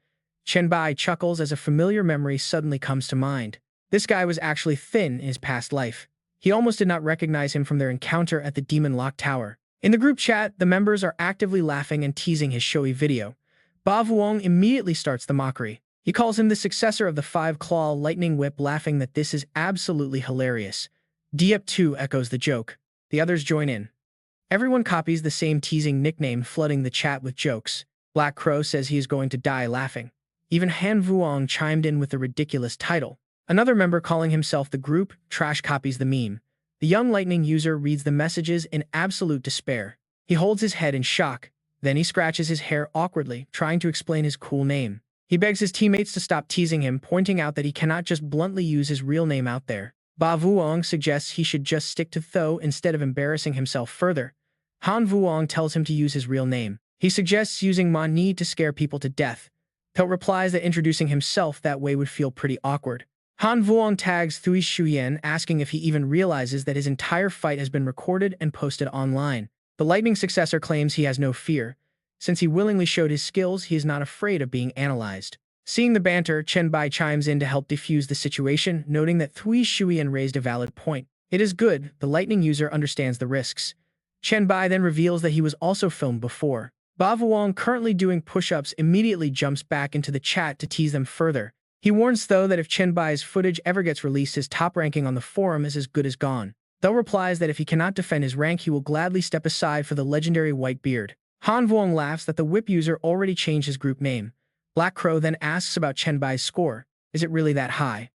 Speaker 1: Chen Bai chuckles as a familiar memory suddenly comes to mind. This guy was actually thin in his past life. He almost did not recognize him from their encounter at the Demon Lock Tower. In the group chat, the members are actively laughing and teasing his showy video. Ba Vuong immediately starts the mockery. He calls him the successor of the 5-claw lightning whip, laughing that this is absolutely hilarious. Diep 2 echoes the joke. The others join in. Everyone copies the same teasing nickname, flooding the chat with jokes. Black Crow says he is going to die laughing. Even Han Vuong chimed in with the ridiculous title. Another member calling himself the group trash copies the meme. The young lightning user reads the messages in absolute despair. He holds his head in shock. Then he scratches his hair awkwardly, trying to explain his cool name. He begs his teammates to stop teasing him, pointing out that he cannot just bluntly use his real name out there. Ba Vuong suggests he should just stick to Tho instead of embarrassing himself further. Han Vuong tells him to use his real name. He suggests using Ma Ni to scare people to death. Tho replies that introducing himself that way would feel pretty awkward. Han Vuong tags Thui Shuyen, asking if he even realizes that his entire fight has been recorded and posted online. The lightning successor claims he has no fear. Since he willingly showed his skills, he is not afraid of being analyzed. Seeing the banter, Chen Bai chimes in to help defuse the situation, noting that Thui Shuyen raised a valid point. It is good, the lightning user understands the risks. Chen Bai then reveals that he was also filmed before. Ba Vuong, currently doing push-ups, immediately jumps back into the chat to tease them further. He warns Tho that if Chen Bai's footage ever gets released, his top ranking on the forum is as good as gone. Tho replies that if he cannot defend his rank, he will gladly step aside for the legendary white beard. Han Vuong laughs that the whip user already changed his group name. Black Crow then asks about Chen Bai's score. Is it really that high?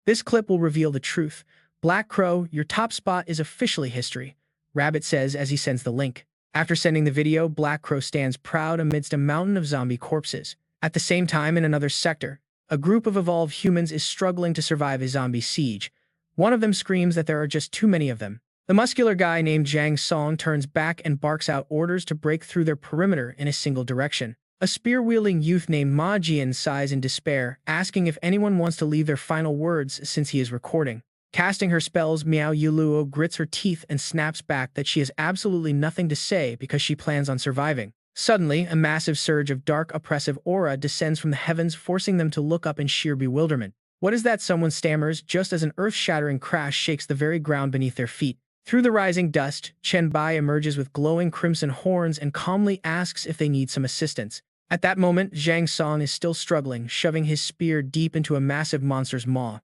Speaker 1: This clip will reveal the truth. Black Crow, your top spot is officially history, Rabbit says as he sends the link. After sending the video, Black Crow stands proud amidst a mountain of zombie corpses. At the same time, in another sector, a group of evolved humans is struggling to survive a zombie siege. One of them screams that there are just too many of them. The muscular guy named Zhang Song turns back and barks out orders to break through their perimeter in a single direction. A spear-wielding youth named Ma Jian sighs in despair, asking if anyone wants to leave their final words since he is recording. Casting her spells, Miao Yuluo grits her teeth and snaps back that she has absolutely nothing to say because she plans on surviving. Suddenly, a massive surge of dark, oppressive aura descends from the heavens, forcing them to look up in sheer bewilderment. What is that? Someone stammers, just as an earth-shattering crash shakes the very ground beneath their feet. Through the rising dust, Chen Bai emerges with glowing crimson horns and calmly asks if they need some assistance. At that moment, Zhang Song is still struggling, shoving his spear deep into a massive monster's maw.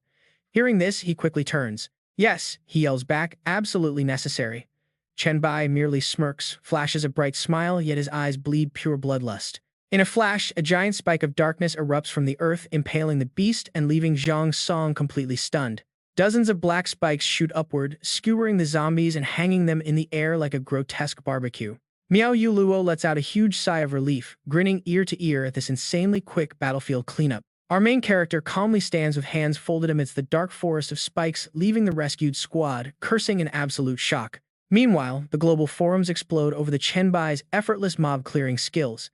Speaker 1: Hearing this, he quickly turns. Yes, he yells back, absolutely necessary. Chen Bai merely smirks, flashes a bright smile, yet his eyes bleed pure bloodlust. In a flash, a giant spike of darkness erupts from the earth, impaling the beast and leaving Zhang Song completely stunned. Dozens of black spikes shoot upward, skewering the zombies and hanging them in the air like a grotesque barbecue. Miao Yu Luo lets out a huge sigh of relief, grinning ear to ear at this insanely quick battlefield cleanup. Our main character calmly stands with hands folded amidst the dark forest of spikes, leaving the rescued squad cursing in absolute shock. Meanwhile, the global forums explode over the Chen Bai's effortless mob-clearing skills.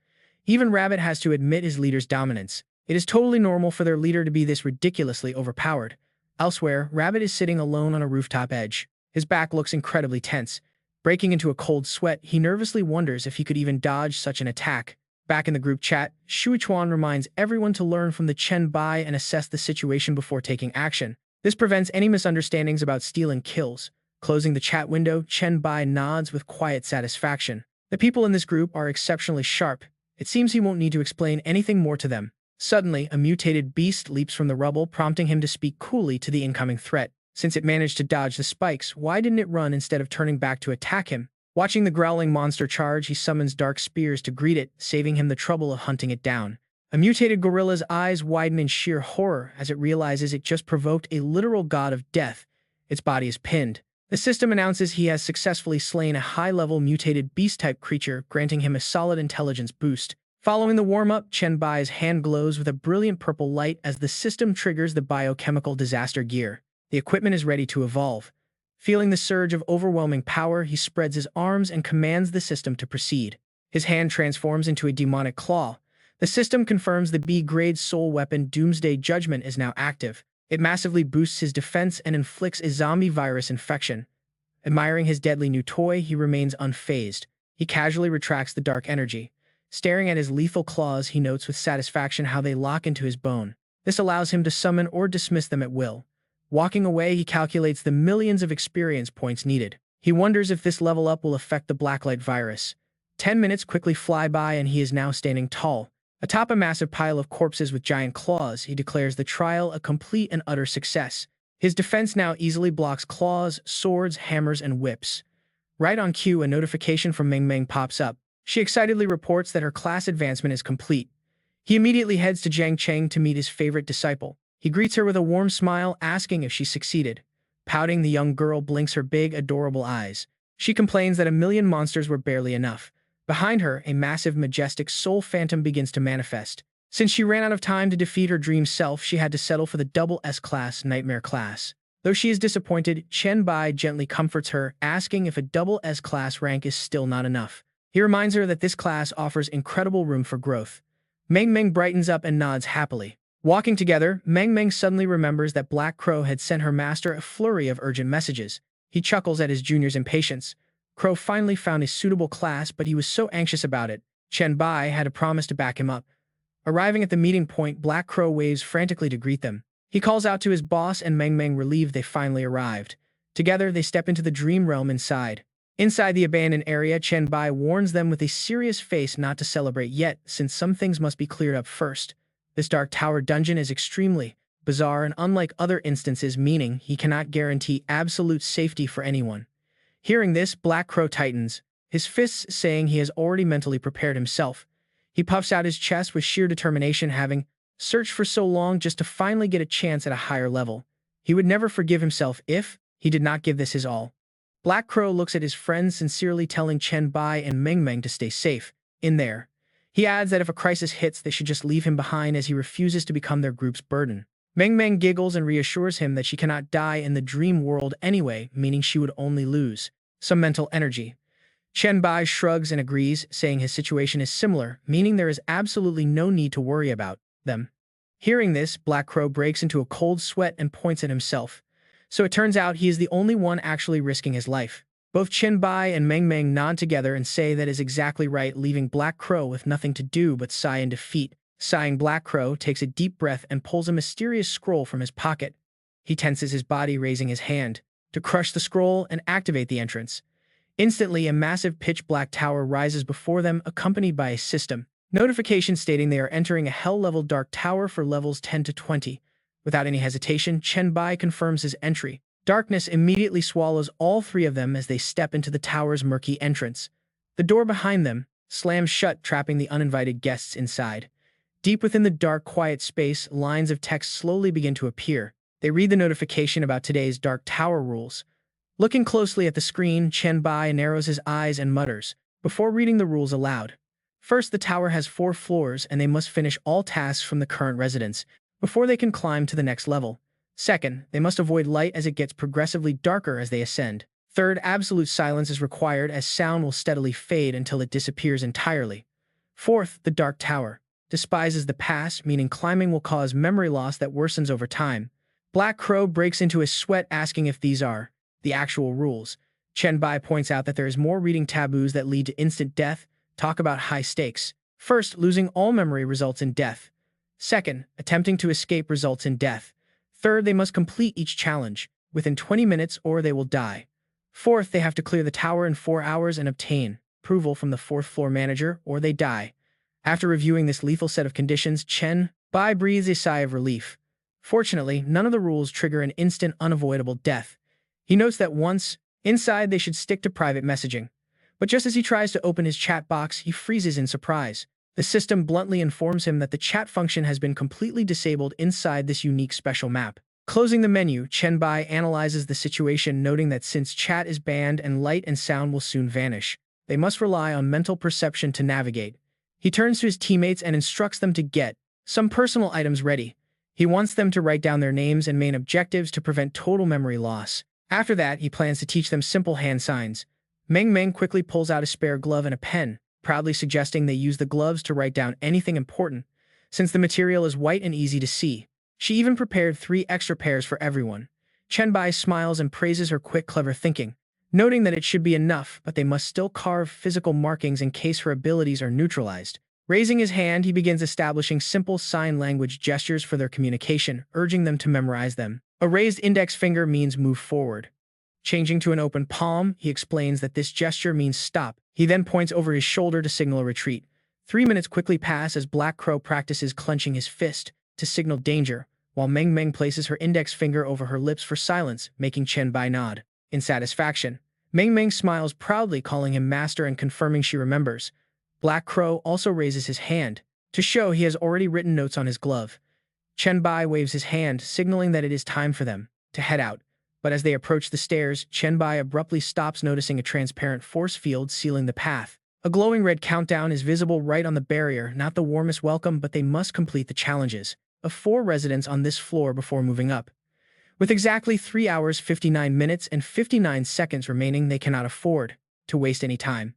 Speaker 1: Even Rabbit has to admit his leader's dominance. It is totally normal for their leader to be this ridiculously overpowered. Elsewhere, Rabbit is sitting alone on a rooftop edge. His back looks incredibly tense. Breaking into a cold sweat, he nervously wonders if he could even dodge such an attack. Back in the group chat, Shuichuan reminds everyone to learn from the Chen Bai and assess the situation before taking action. This prevents any misunderstandings about stealing kills. Closing the chat window, Chen Bai nods with quiet satisfaction. The people in this group are exceptionally sharp. It seems he won't need to explain anything more to them. Suddenly, a mutated beast leaps from the rubble, prompting him to speak coolly to the incoming threat. Since it managed to dodge the spikes, why didn't it run instead of turning back to attack him? Watching the growling monster charge, he summons dark spears to greet it, saving him the trouble of hunting it down. A mutated gorilla's eyes widen in sheer horror as it realizes it just provoked a literal god of death. Its body is pinned. The system announces he has successfully slain a high-level mutated beast-type creature, granting him a solid intelligence boost. Following the warm-up, Chen Bai's hand glows with a brilliant purple light as the system triggers the biochemical disaster gear. The equipment is ready to evolve. Feeling the surge of overwhelming power, he spreads his arms and commands the system to proceed. His hand transforms into a demonic claw. The system confirms the B-grade soul weapon Doomsday Judgment is now active. It massively boosts his defense and inflicts a zombie virus infection. Admiring his deadly new toy, he remains unfazed. He casually retracts the dark energy. Staring at his lethal claws, he notes with satisfaction how they lock into his bone. This allows him to summon or dismiss them at will. Walking away, he calculates the millions of experience points needed. He wonders if this level up will affect the blacklight virus. 10 minutes quickly fly by and he is now standing tall. Atop a massive pile of corpses with giant claws, he declares the trial a complete and utter success. His defense now easily blocks claws, swords, hammers, and whips. Right on cue, a notification from Meng Meng pops up. She excitedly reports that her class advancement is complete. He immediately heads to Jiang Cheng to meet his favorite disciple. He greets her with a warm smile, asking if she succeeded. Pouting, the young girl blinks her big, adorable eyes. She complains that 1,000,000 monsters were barely enough. Behind her, a massive, majestic soul phantom begins to manifest. Since she ran out of time to defeat her dream self, she had to settle for the double S-class nightmare class. Though she is disappointed, Chen Bai gently comforts her, asking if a double S-class rank is still not enough. He reminds her that this class offers incredible room for growth. Meng Meng brightens up and nods happily. Walking together, Meng Meng suddenly remembers that Black Crow had sent her master a flurry of urgent messages. He chuckles at his junior's impatience. Crow finally found a suitable class, but he was so anxious about it. Chen Bai had a promise to back him up. Arriving at the meeting point, Black Crow waves frantically to greet them. He calls out to his boss and Meng Meng, relieved they finally arrived. Together, they step into the dream realm inside. Inside the abandoned area, Chen Bai warns them with a serious face not to celebrate yet, since some things must be cleared up first. This dark tower dungeon is extremely bizarre and unlike other instances, meaning he cannot guarantee absolute safety for anyone. Hearing this, Black Crow tightens, his fists saying he has already mentally prepared himself. He puffs out his chest with sheer determination, having searched for so long just to finally get a chance at a higher level. He would never forgive himself if he did not give this his all. Black Crow looks at his friends, sincerely telling Chen Bai and Meng Meng to stay safe in there. He adds that if a crisis hits, they should just leave him behind, as he refuses to become their group's burden. Meng Meng giggles and reassures him that she cannot die in the dream world anyway, meaning she would only lose some mental energy. Chen Bai shrugs and agrees, saying his situation is similar, meaning there is absolutely no need to worry about them. Hearing this, Black Crow breaks into a cold sweat and points at himself. So it turns out he is the only one actually risking his life. Both Chen Bai and Meng Meng nod together and say that is exactly right, leaving Black Crow with nothing to do but sigh in defeat. Sighing, Black Crow takes a deep breath and pulls a mysterious scroll from his pocket. He tenses his body, raising his hand to crush the scroll and activate the entrance. Instantly, a massive pitch-black tower rises before them, accompanied by a system notification stating they are entering a hell-level dark tower for levels 10 to 20. Without any hesitation, Chen Bai confirms his entry. Darkness immediately swallows all three of them as they step into the tower's murky entrance. The door behind them slams shut, trapping the uninvited guests inside. Deep within the dark, quiet space, lines of text slowly begin to appear. They read the notification about today's Dark Tower rules. Looking closely at the screen, Chen Bai narrows his eyes and mutters, before reading the rules aloud. First, the tower has 4 floors, and they must finish all tasks from the current residents before they can climb to the next level. Second, they must avoid light as it gets progressively darker as they ascend. Third, absolute silence is required as sound will steadily fade until it disappears entirely. Fourth, the Dark Tower despises the past, meaning climbing will cause memory loss that worsens over time. Black Crow breaks into a sweat asking if these are the actual rules. Chen Bai points out that there is more reading taboos that lead to instant death. Talk about high stakes. First, losing all memory results in death. Second, attempting to escape results in death. Third, they must complete each challenge within 20 minutes or they will die. Fourth, they have to clear the tower in 4 hours and obtain approval from the 4th floor manager or they die. After reviewing this lethal set of conditions, Chen Bai breathes a sigh of relief. Fortunately, none of the rules trigger an instant, unavoidable death. He notes that once inside, they should stick to private messaging. But just as he tries to open his chat box, he freezes in surprise. The system bluntly informs him that the chat function has been completely disabled inside this unique special map. Closing the menu, Chen Bai analyzes the situation, noting that since chat is banned and light and sound will soon vanish, they must rely on mental perception to navigate. He turns to his teammates and instructs them to get some personal items ready. He wants them to write down their names and main objectives to prevent total memory loss. After that, he plans to teach them simple hand signs. Meng Meng quickly pulls out a spare glove and a pen, proudly suggesting they use the gloves to write down anything important, since the material is white and easy to see. She even prepared 3 extra pairs for everyone. Chen Bai smiles and praises her quick, clever thinking, noting that it should be enough, but they must still carve physical markings in case her abilities are neutralized. Raising his hand, he begins establishing simple sign language gestures for their communication, urging them to memorize them. A raised index finger means move forward. Changing to an open palm, he explains that this gesture means stop. He then points over his shoulder to signal a retreat. 3 minutes quickly pass as Black Crow practices clenching his fist to signal danger, while Meng Meng places her index finger over her lips for silence, making Chen Bai nod. In satisfaction, Meng Meng smiles proudly, calling him master and confirming she remembers. Black Crow also raises his hand to show he has already written notes on his glove. Chen Bai waves his hand, signaling that it is time for them to head out. But as they approach the stairs, Chen Bai abruptly stops, noticing a transparent force field sealing the path. A glowing red countdown is visible right on the barrier, not the warmest welcome, but they must complete the challenges of 4 residents on this floor before moving up. With exactly 3 hours, 59 minutes, and 59 seconds remaining, they cannot afford to waste any time.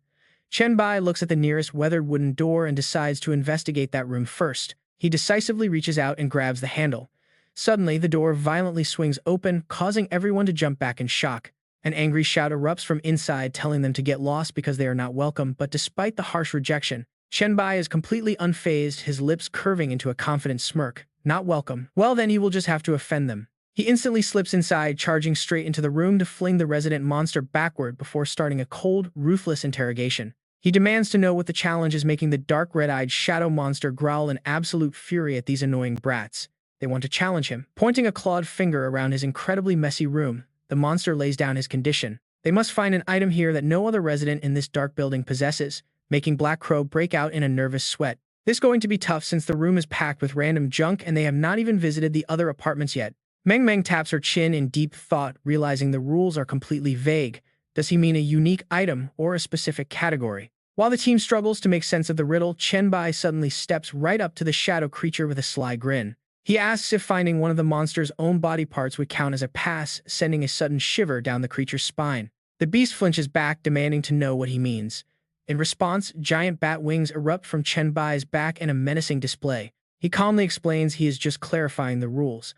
Speaker 1: Chen Bai looks at the nearest weathered wooden door and decides to investigate that room first. He decisively reaches out and grabs the handle. Suddenly, the door violently swings open, causing everyone to jump back in shock. An angry shout erupts from inside, telling them to get lost because they are not welcome, but despite the harsh rejection, Chen Bai is completely unfazed, his lips curving into a confident smirk. Not welcome. Well, then he will just have to offend them. He instantly slips inside, charging straight into the room to fling the resident monster backward before starting a cold, ruthless interrogation. He demands to know what the challenge is, making the dark red-eyed shadow monster growl in absolute fury at these annoying brats. They want to challenge him. Pointing a clawed finger around his incredibly messy room, the monster lays down his condition. They must find an item here that no other resident in this dark building possesses, making Black Crow break out in a nervous sweat. This is going to be tough since the room is packed with random junk and they have not even visited the other apartments yet. Meng Meng taps her chin in deep thought, realizing the rules are completely vague. Does he mean a unique item or a specific category? While the team struggles to make sense of the riddle, Chen Bai suddenly steps right up to the shadow creature with a sly grin. He asks if finding one of the monster's own body parts would count as a pass, sending a sudden shiver down the creature's spine. The beast flinches back, demanding to know what he means. In response, giant bat wings erupt from Chen Bai's back in a menacing display. He calmly explains he is just clarifying the rules.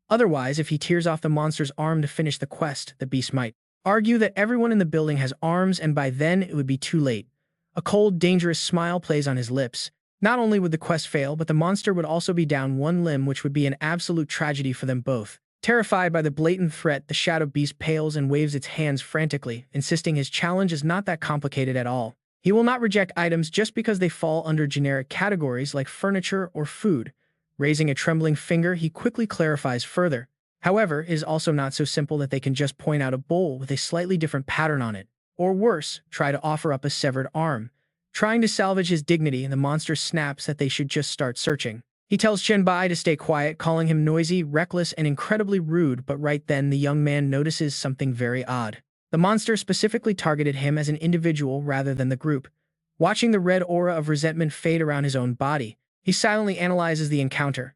Speaker 1: Otherwise, if he tears off the monster's arm to finish the quest, the beast might argue that everyone in the building has arms, and by then it would be too late. A cold, dangerous smile plays on his lips. Not only would the quest fail, but the monster would also be down one limb, which would be an absolute tragedy for them both. Terrified by the blatant threat, the shadow beast pales and waves its hands frantically, insisting his challenge is not that complicated at all. He will not reject items just because they fall under generic categories like furniture or food. Raising a trembling finger, he quickly clarifies further. However, it is also not so simple that they can just point out a bowl with a slightly different pattern on it. Or worse, try to offer up a severed arm. Trying to salvage his dignity, the monster snaps that they should just start searching. He tells Chen Bai to stay quiet, calling him noisy, reckless, and incredibly rude, but right then the young man notices something very odd. The monster specifically targeted him as an individual rather than the group. Watching the red aura of resentment fade around his own body, he silently analyzes the encounter.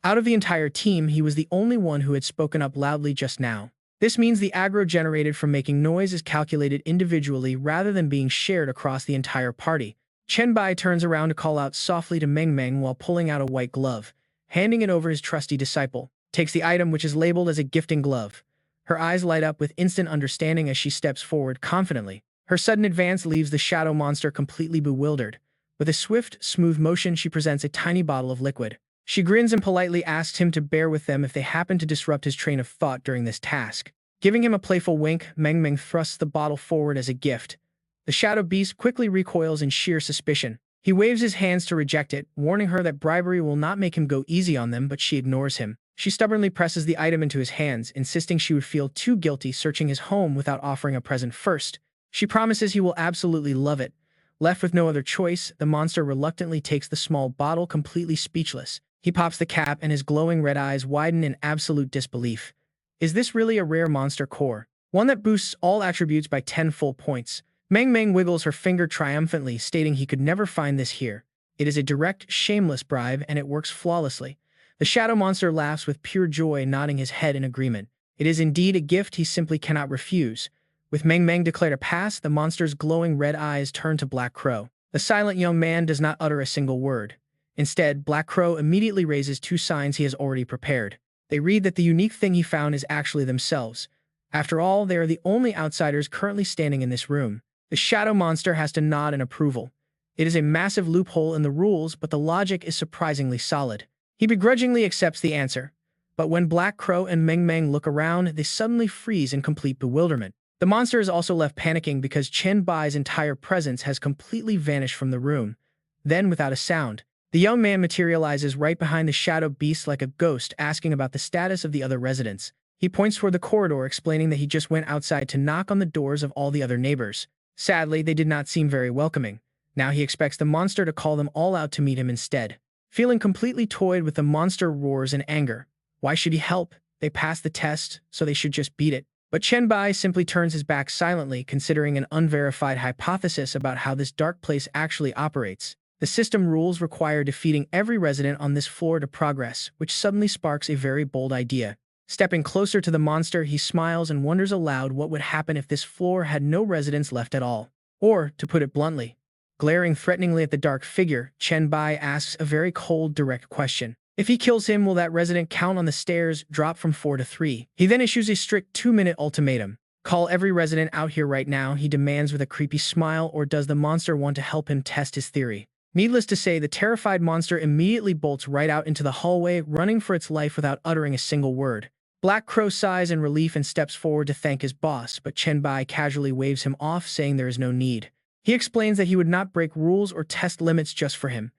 Speaker 1: Out of the entire team, he was the only one who had spoken up loudly just now. This means the aggro generated from making noise is calculated individually rather than being shared across the entire party. Chen Bai turns around to call out softly to Meng Meng while pulling out a white glove, handing it over his trusty disciple. Takes the item, which is labeled as a gifting glove. Her eyes light up with instant understanding as she steps forward confidently. Her sudden advance leaves the shadow monster completely bewildered. With a swift, smooth motion, she presents a tiny bottle of liquid. She grins and politely asks him to bear with them if they happen to disrupt his train of thought during this task. Giving him a playful wink, Meng Meng thrusts the bottle forward as a gift. The shadow beast quickly recoils in sheer suspicion. He waves his hands to reject it, warning her that bribery will not make him go easy on them, but she ignores him. She stubbornly presses the item into his hands, insisting she would feel too guilty searching his home without offering a present first. She promises he will absolutely love it. Left with no other choice, the monster reluctantly takes the small bottle, completely speechless. He pops the cap and his glowing red eyes widen in absolute disbelief. Is this really a rare monster core? One that boosts all attributes by 10 full points? Meng Meng wiggles her finger triumphantly, stating he could never find this here. It is a direct, shameless bribe, and it works flawlessly. The shadow monster laughs with pure joy, nodding his head in agreement. It is indeed a gift he simply cannot refuse. With Meng Meng declared a pass, the monster's glowing red eyes turn to Black Crow. The silent young man does not utter a single word. Instead, Black Crow immediately raises 2 signs he has already prepared. They read that the unique thing he found is actually themselves. After all, they are the only outsiders currently standing in this room. The shadow monster has to nod in approval. It is a massive loophole in the rules, but the logic is surprisingly solid. He begrudgingly accepts the answer. But when Black Crow and Meng Meng look around, they suddenly freeze in complete bewilderment. The monster is also left panicking because Chen Bai's entire presence has completely vanished from the room. Then, without a sound, the young man materializes right behind the shadow beast like a ghost, asking about the status of the other residents. He points toward the corridor, explaining that he just went outside to knock on the doors of all the other neighbors. Sadly, they did not seem very welcoming. Now he expects the monster to call them all out to meet him instead. Feeling completely toyed with, the monster roars in anger. Why should he help? They passed the test, so they should just beat it. But Chen Bai simply turns his back silently, considering an unverified hypothesis about how this dark place actually operates. The system rules require defeating every resident on this floor to progress, which suddenly sparks a very bold idea. Stepping closer to the monster, he smiles and wonders aloud what would happen if this floor had no residents left at all. Or, to put it bluntly, glaring threateningly at the dark figure, Chen Bai asks a very cold, direct question. If he kills him, will that resident count on the stairs drop from 4 to 3? He then issues a strict 2-minute ultimatum. Call every resident out here right now, he demands with a creepy smile, or does the monster want to help him test his theory? Needless to say, the terrified monster immediately bolts right out into the hallway, running for its life without uttering a single word. Black Crow sighs in relief and steps forward to thank his boss, but Chen Bai casually waves him off, saying there is no need. He explains that he would not break rules or test limits just for him.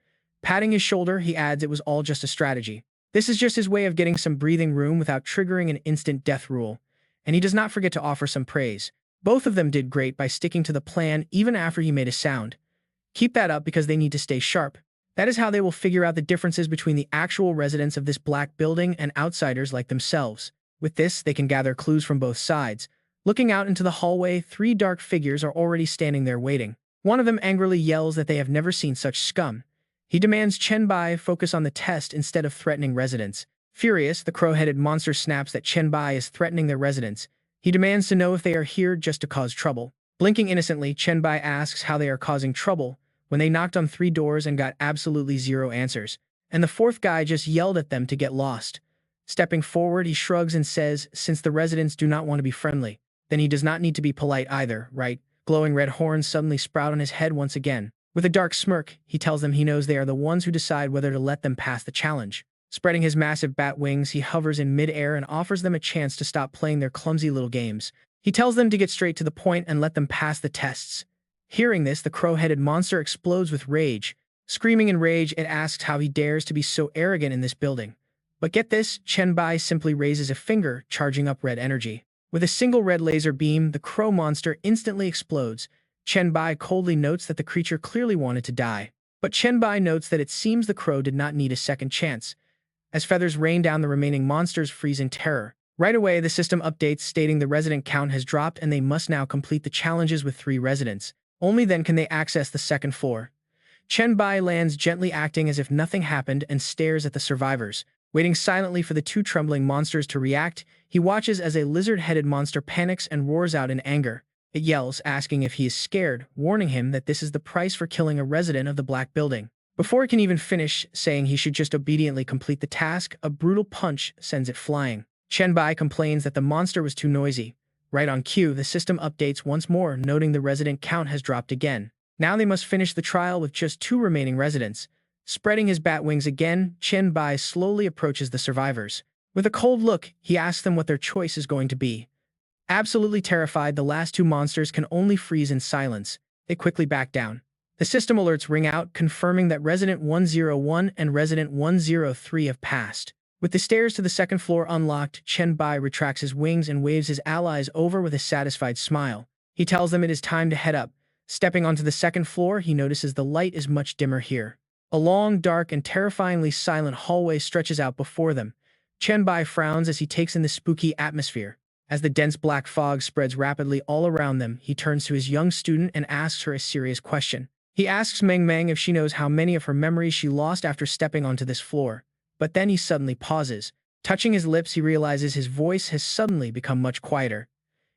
Speaker 1: Patting his shoulder, he adds it was all just a strategy. This is just his way of getting some breathing room without triggering an instant death rule. And he does not forget to offer some praise. Both of them did great by sticking to the plan even after he made a sound. Keep that up because they need to stay sharp. That is how they will figure out the differences between the actual residents of this black building and outsiders like themselves. With this, they can gather clues from both sides. Looking out into the hallway, 3 dark figures are already standing there waiting. One of them angrily yells that they have never seen such scum. He demands Chen Bai focus on the test instead of threatening residents. Furious, the crow-headed monster snaps that Chen Bai is threatening their residents. He demands to know if they are here just to cause trouble. Blinking innocently, Chen Bai asks how they are causing trouble, when they knocked on 3 doors and got absolutely 0 answers. And the 4th guy just yelled at them to get lost. Stepping forward, he shrugs and says, since the residents do not want to be friendly, then he does not need to be polite either, right? Glowing red horns suddenly sprout on his head once again. With a dark smirk, he tells them he knows they are the ones who decide whether to let them pass the challenge. Spreading his massive bat wings, he hovers in mid-air and offers them a chance to stop playing their clumsy little games. He tells them to get straight to the point and let them pass the tests. Hearing this, the crow-headed monster explodes with rage. Screaming in rage, it asks how he dares to be so arrogant in this building. But get this, Chen Bai simply raises a finger, charging up red energy. With a single red laser beam, the crow monster instantly explodes. Chen Bai coldly notes that the creature clearly wanted to die. But Chen Bai notes that it seems the crow did not need a second chance. As feathers rain down, the remaining monsters freeze in terror. Right away, the system updates stating the resident count has dropped and they must now complete the challenges with 3 residents. Only then can they access the second floor. Chen Bai lands gently, acting as if nothing happened, and stares at the survivors. Waiting silently for the 2 trembling monsters to react, he watches as a lizard-headed monster panics and roars out in anger. It yells, asking if he is scared, warning him that this is the price for killing a resident of the Black Building. Before it can even finish, saying he should just obediently complete the task, a brutal punch sends it flying. Chen Bai complains that the monster was too noisy. Right on cue, the system updates once more, noting the resident count has dropped again. Now they must finish the trial with just 2 remaining residents. Spreading his bat wings again, Chen Bai slowly approaches the survivors. With a cold look, he asks them what their choice is going to be. Absolutely terrified, the last 2 monsters can only freeze in silence. They quickly back down. The system alerts ring out, confirming that Resident 101 and Resident 103 have passed. With the stairs to the second floor unlocked, Chen Bai retracts his wings and waves his allies over with a satisfied smile. He tells them it is time to head up. Stepping onto the second floor, he notices the light is much dimmer here. A long, dark, and terrifyingly silent hallway stretches out before them. Chen Bai frowns as he takes in the spooky atmosphere. As the dense black fog spreads rapidly all around them, he turns to his young student and asks her a serious question. He asks Meng Meng if she knows how many of her memories she lost after stepping onto this floor. But then he suddenly pauses. Touching his lips, he realizes his voice has suddenly become much quieter.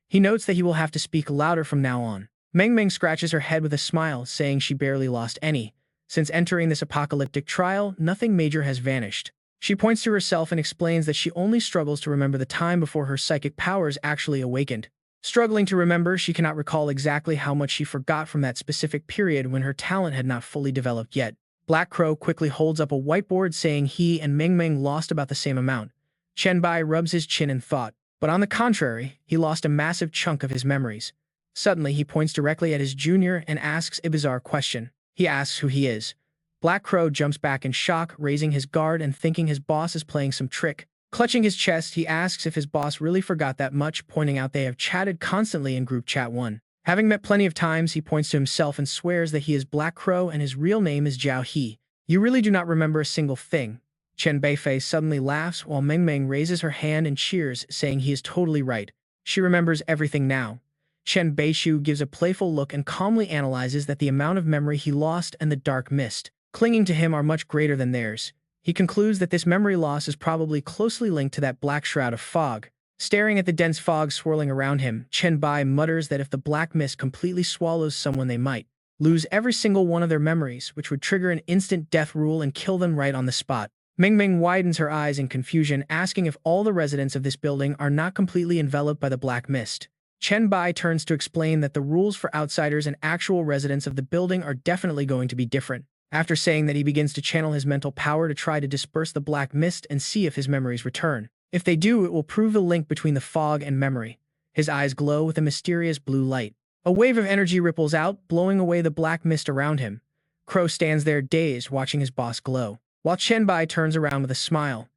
Speaker 1: He notes that he will have to speak louder from now on. Meng Meng scratches her head with a smile, saying she barely lost any. Since entering this apocalyptic trial, nothing major has vanished. She points to herself and explains that she only struggles to remember the time before her psychic powers actually awakened. Struggling to remember, she cannot recall exactly how much she forgot from that specific period when her talent had not fully developed yet. Black Crow quickly holds up a whiteboard, saying he and Meng Meng lost about the same amount. Chen Bai rubs his chin in thought, but on the contrary, he lost a massive chunk of his memories. Suddenly, he points directly at his junior and asks a bizarre question. He asks who he is. Black Crow jumps back in shock, raising his guard and thinking his boss is playing some trick. Clutching his chest, he asks if his boss really forgot that much, pointing out they have chatted constantly in Group Chat 1. Having met plenty of times, he points to himself and swears that he is Black Crow and his real name is Jiao He. You really do not remember a single thing. Chen Beifei suddenly laughs while Meng Meng raises her hand and cheers, saying he is totally right. She remembers everything now. Chen Beishu gives a playful look and calmly analyzes that the amount of memory he lost and the dark mist clinging to him are much greater than theirs. He concludes that this memory loss is probably closely linked to that black shroud of fog. Staring at the dense fog swirling around him, Chen Bai mutters that if the black mist completely swallows someone, they might lose every single one of their memories, which would trigger an instant death rule and kill them right on the spot. Meng Meng widens her eyes in confusion, asking if all the residents of this building are not completely enveloped by the black mist. Chen Bai turns to explain that the rules for outsiders and actual residents of the building are definitely going to be different. After saying that, he begins to channel his mental power to try to disperse the black mist and see if his memories return. If they do, it will prove the link between the fog and memory. His eyes glow with a mysterious blue light. A wave of energy ripples out, blowing away the black mist around him. Crow stands there dazed, watching his boss glow, while Chen Bai turns around with a smile.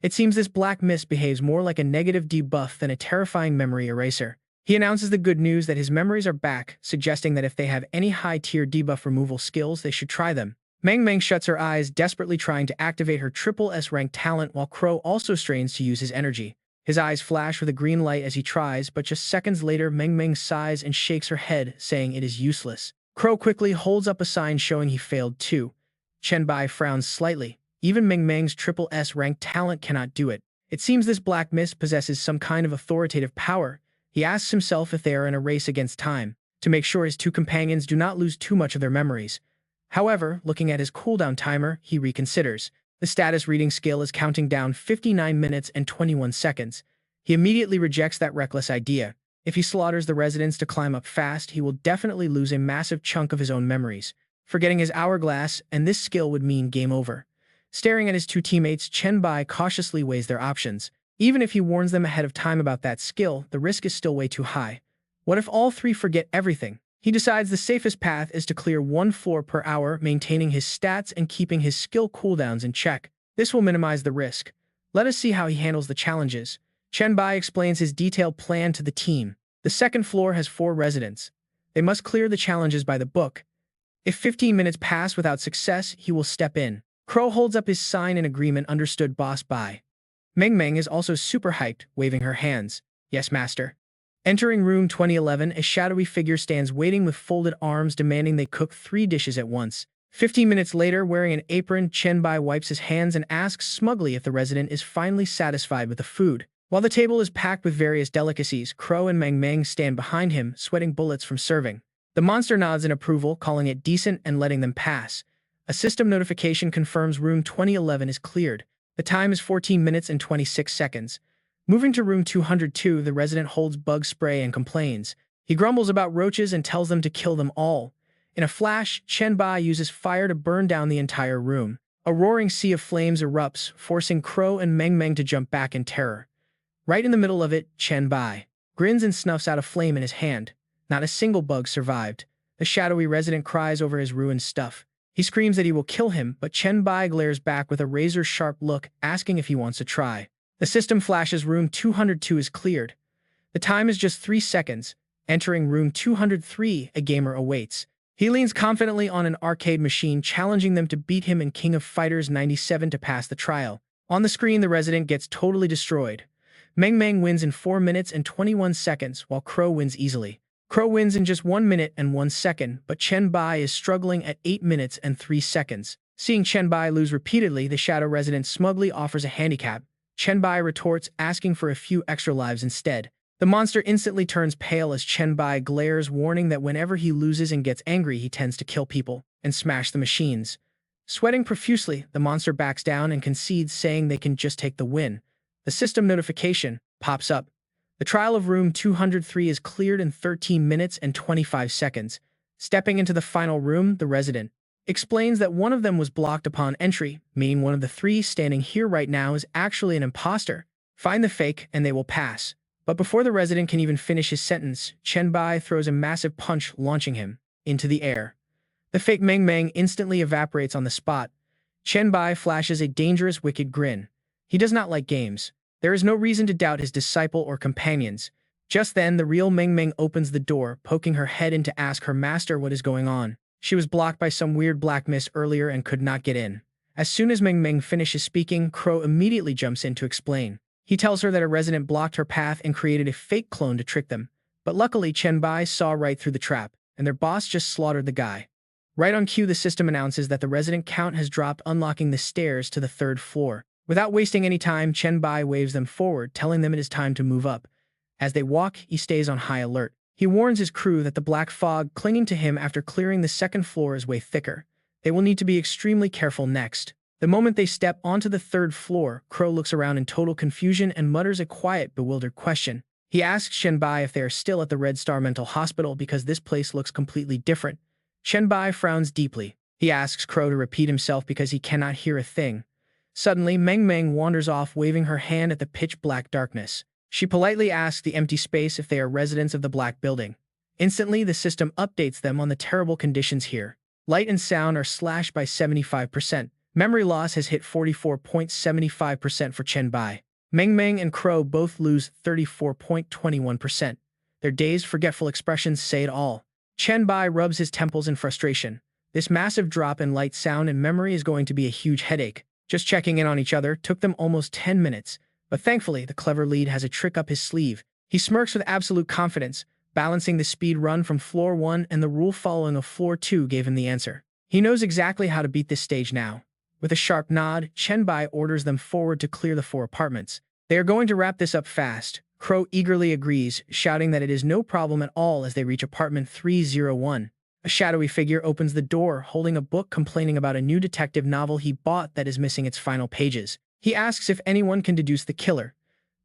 Speaker 1: It seems this black mist behaves more like a negative debuff than a terrifying memory eraser. He announces the good news that his memories are back, suggesting that if they have any high-tier debuff removal skills, they should try them. Meng Meng shuts her eyes, desperately trying to activate her SSS-Rank talent, while Crow also strains to use his energy. His eyes flash with a green light as he tries, but just seconds later, Meng Meng sighs and shakes her head, saying it is useless. Crow quickly holds up a sign showing he failed too. Chen Bai frowns slightly. Even Meng Meng's SSS-Rank talent cannot do it. It seems this black mist possesses some kind of authoritative power. He asks himself if they are in a race against time, to make sure his 2 companions do not lose too much of their memories. However, looking at his cooldown timer, he reconsiders. The status reading scale is counting down 59 minutes and 21 seconds. He immediately rejects that reckless idea. If he slaughters the residents to climb up fast, he will definitely lose a massive chunk of his own memories, forgetting his hourglass, and this skill would mean game over. Staring at his 2 teammates, Chen Bai cautiously weighs their options. Even if he warns them ahead of time about that skill, the risk is still way too high. What if all 3 forget everything? He decides the safest path is to clear 1 floor per hour, maintaining his stats and keeping his skill cooldowns in check. This will minimize the risk. Let us see how he handles the challenges. Chen Bai explains his detailed plan to the team. The second floor has 4 residents. They must clear the challenges by the book. If 15 minutes pass without success, he will step in. Crow holds up his sign in agreement. Understood, Boss Bai. Meng Meng is also super hyped, waving her hands. Yes, master. Entering room 2011, a shadowy figure stands waiting with folded arms, demanding they cook 3 dishes at once. 15 minutes later, wearing an apron, Chen Bai wipes his hands and asks smugly if the resident is finally satisfied with the food. While the table is packed with various delicacies, Crow and Meng Meng stand behind him, sweating bullets from serving. The monster nods in approval, calling it decent and letting them pass. A system notification confirms room 2011 is cleared. The time is 14 minutes and 26 seconds. Moving to room 202, the resident holds bug spray and complains. He grumbles about roaches and tells them to kill them all. In a flash, Chen Bai uses fire to burn down the entire room. A roaring sea of flames erupts, forcing Crow and Meng Meng to jump back in terror. Right in the middle of it, Chen Bai grins and snuffs out a flame in his hand. Not a single bug survived. The shadowy resident cries over his ruined stuff. He screams that he will kill him, but Chen Bai glares back with a razor-sharp look, asking if he wants to try. The system flashes room 202 is cleared. The time is just 3 seconds. Entering room 203, a gamer awaits. He leans confidently on an arcade machine, challenging them to beat him in King of Fighters 97 to pass the trial. On the screen, the resident gets totally destroyed. Meng Meng wins in 4 minutes and 21 seconds, while Crow wins easily. Crow wins in just 1 minute and 1 second, but Chen Bai is struggling at 8 minutes and 3 seconds. Seeing Chen Bai lose repeatedly, the shadow resident smugly offers a handicap. Chen Bai retorts, asking for a few extra lives instead. The monster instantly turns pale as Chen Bai glares, warning that whenever he loses and gets angry, he tends to kill people and smash the machines. Sweating profusely, the monster backs down and concedes, saying they can just take the win. The system notification pops up. The trial of room 203 is cleared in 13 minutes and 25 seconds. Stepping into the final room, the resident explains that one of them was blocked upon entry, meaning one of the 3 standing here right now is actually an imposter. Find the fake and they will pass. But before the resident can even finish his sentence, Chen Bai throws a massive punch, launching him into the air. The fake Meng Meng instantly evaporates on the spot. Chen Bai flashes a dangerous, wicked grin. He does not like games. There is no reason to doubt his disciple or companions. Just then, the real Meng Meng opens the door, poking her head in to ask her master what is going on. She was blocked by some weird black mist earlier and could not get in. As soon as Meng Meng finishes speaking, Crow immediately jumps in to explain. He tells her that a resident blocked her path and created a fake clone to trick them. But luckily, Chen Bai saw right through the trap, and their boss just slaughtered the guy. Right on cue, the system announces that the resident count has dropped, unlocking the stairs to the 3rd floor. Without wasting any time, Chen Bai waves them forward, telling them it is time to move up. As they walk, he stays on high alert. He warns his crew that the black fog clinging to him after clearing the 2nd floor is way thicker. They will need to be extremely careful next. The moment they step onto the 3rd floor, Crow looks around in total confusion and mutters a quiet, bewildered question. He asks Chen Bai if they are still at the Red Star Mental Hospital because this place looks completely different. Chen Bai frowns deeply. He asks Crow to repeat himself because he cannot hear a thing. Suddenly, Meng Meng wanders off, waving her hand at the pitch-black darkness. She politely asks the empty space if they are residents of the Black Building. Instantly, the system updates them on the terrible conditions here. Light and sound are slashed by 75%. Memory loss has hit 44.75% for Chen Bai. Meng Meng and Crow both lose 34.21%. Their dazed, forgetful expressions say it all. Chen Bai rubs his temples in frustration. This massive drop in light, sound, and memory is going to be a huge headache. Just checking in on each other took them almost 10 minutes. But thankfully, the clever lead has a trick up his sleeve. He smirks with absolute confidence, balancing the speed run from floor 1 and the rule following of floor 2 gave him the answer. He knows exactly how to beat this stage now. With a sharp nod, Chen Bai orders them forward to clear the 4 apartments. They are going to wrap this up fast. Crow eagerly agrees, shouting that it is no problem at all as they reach apartment 301. A shadowy figure opens the door, holding a book, complaining about a new detective novel he bought that is missing its final pages. He asks if anyone can deduce the killer.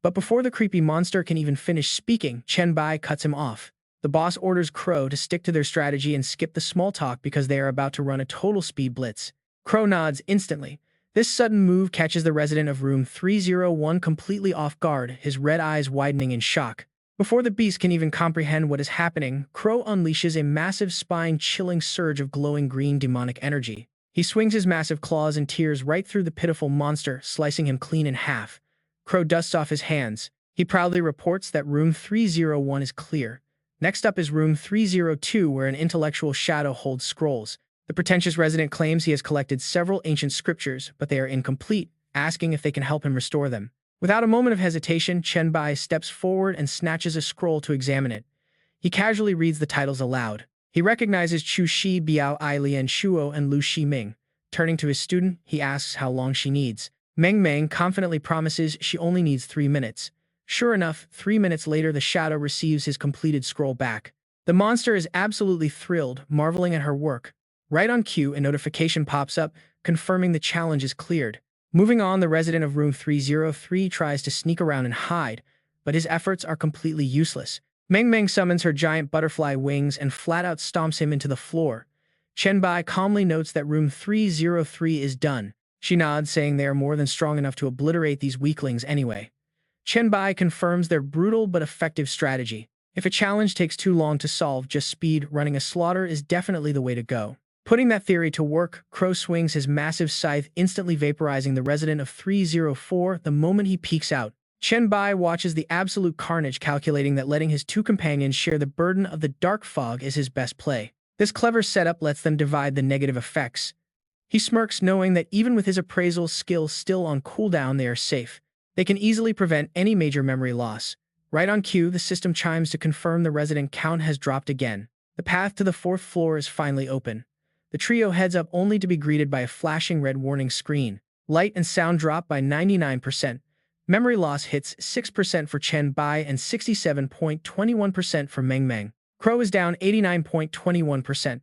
Speaker 1: But before the creepy monster can even finish speaking, Chen Bai cuts him off. The boss orders Crow to stick to their strategy and skip the small talk because they are about to run a total speed blitz. Crow nods instantly. This sudden move catches the resident of room 301 completely off guard, his red eyes widening in shock. Before the beast can even comprehend what is happening, Crow unleashes a massive spine-chilling surge of glowing green demonic energy. He swings his massive claws and tears right through the pitiful monster, slicing him clean in half. Crow dusts off his hands. He proudly reports that room 301 is clear. Next up is room 302, where an intellectual shadow holds scrolls. The pretentious resident claims he has collected several ancient scriptures, but they are incomplete, asking if they can help him restore them. Without a moment of hesitation, Chen Bai steps forward and snatches a scroll to examine it. He casually reads the titles aloud. He recognizes Chu Shi, Biao Ai Lian Shuo, and Lu Shi Ming. Turning to his student, he asks how long she needs. Meng Meng confidently promises she only needs 3 minutes. Sure enough, 3 minutes later the shadow receives his completed scroll back. The monster is absolutely thrilled, marveling at her work. Right on cue, a notification pops up, confirming the challenge is cleared. Moving on, the resident of room 303 tries to sneak around and hide, but his efforts are completely useless. Meng Meng summons her giant butterfly wings and flat-out stomps him into the floor. Chen Bai calmly notes that room 303 is done. She nods, saying they are more than strong enough to obliterate these weaklings anyway. Chen Bai confirms their brutal but effective strategy. If a challenge takes too long to solve, just speed running a slaughter is definitely the way to go. Putting that theory to work, Crow swings his massive scythe, instantly vaporizing the resident of 304 the moment he peeks out. Chen Bai watches the absolute carnage, calculating that letting his two companions share the burden of the dark fog is his best play. This clever setup lets them divide the negative effects. He smirks, knowing that even with his appraisal skills still on cooldown, they are safe. They can easily prevent any major memory loss. Right on cue, the system chimes to confirm the resident count has dropped again. The path to the 4th floor is finally open. The trio heads up only to be greeted by a flashing red warning screen. Light and sound drop by 99%. Memory loss hits 6% for Chen Bai and 67.21% for Meng Meng. Crow is down 89.21%.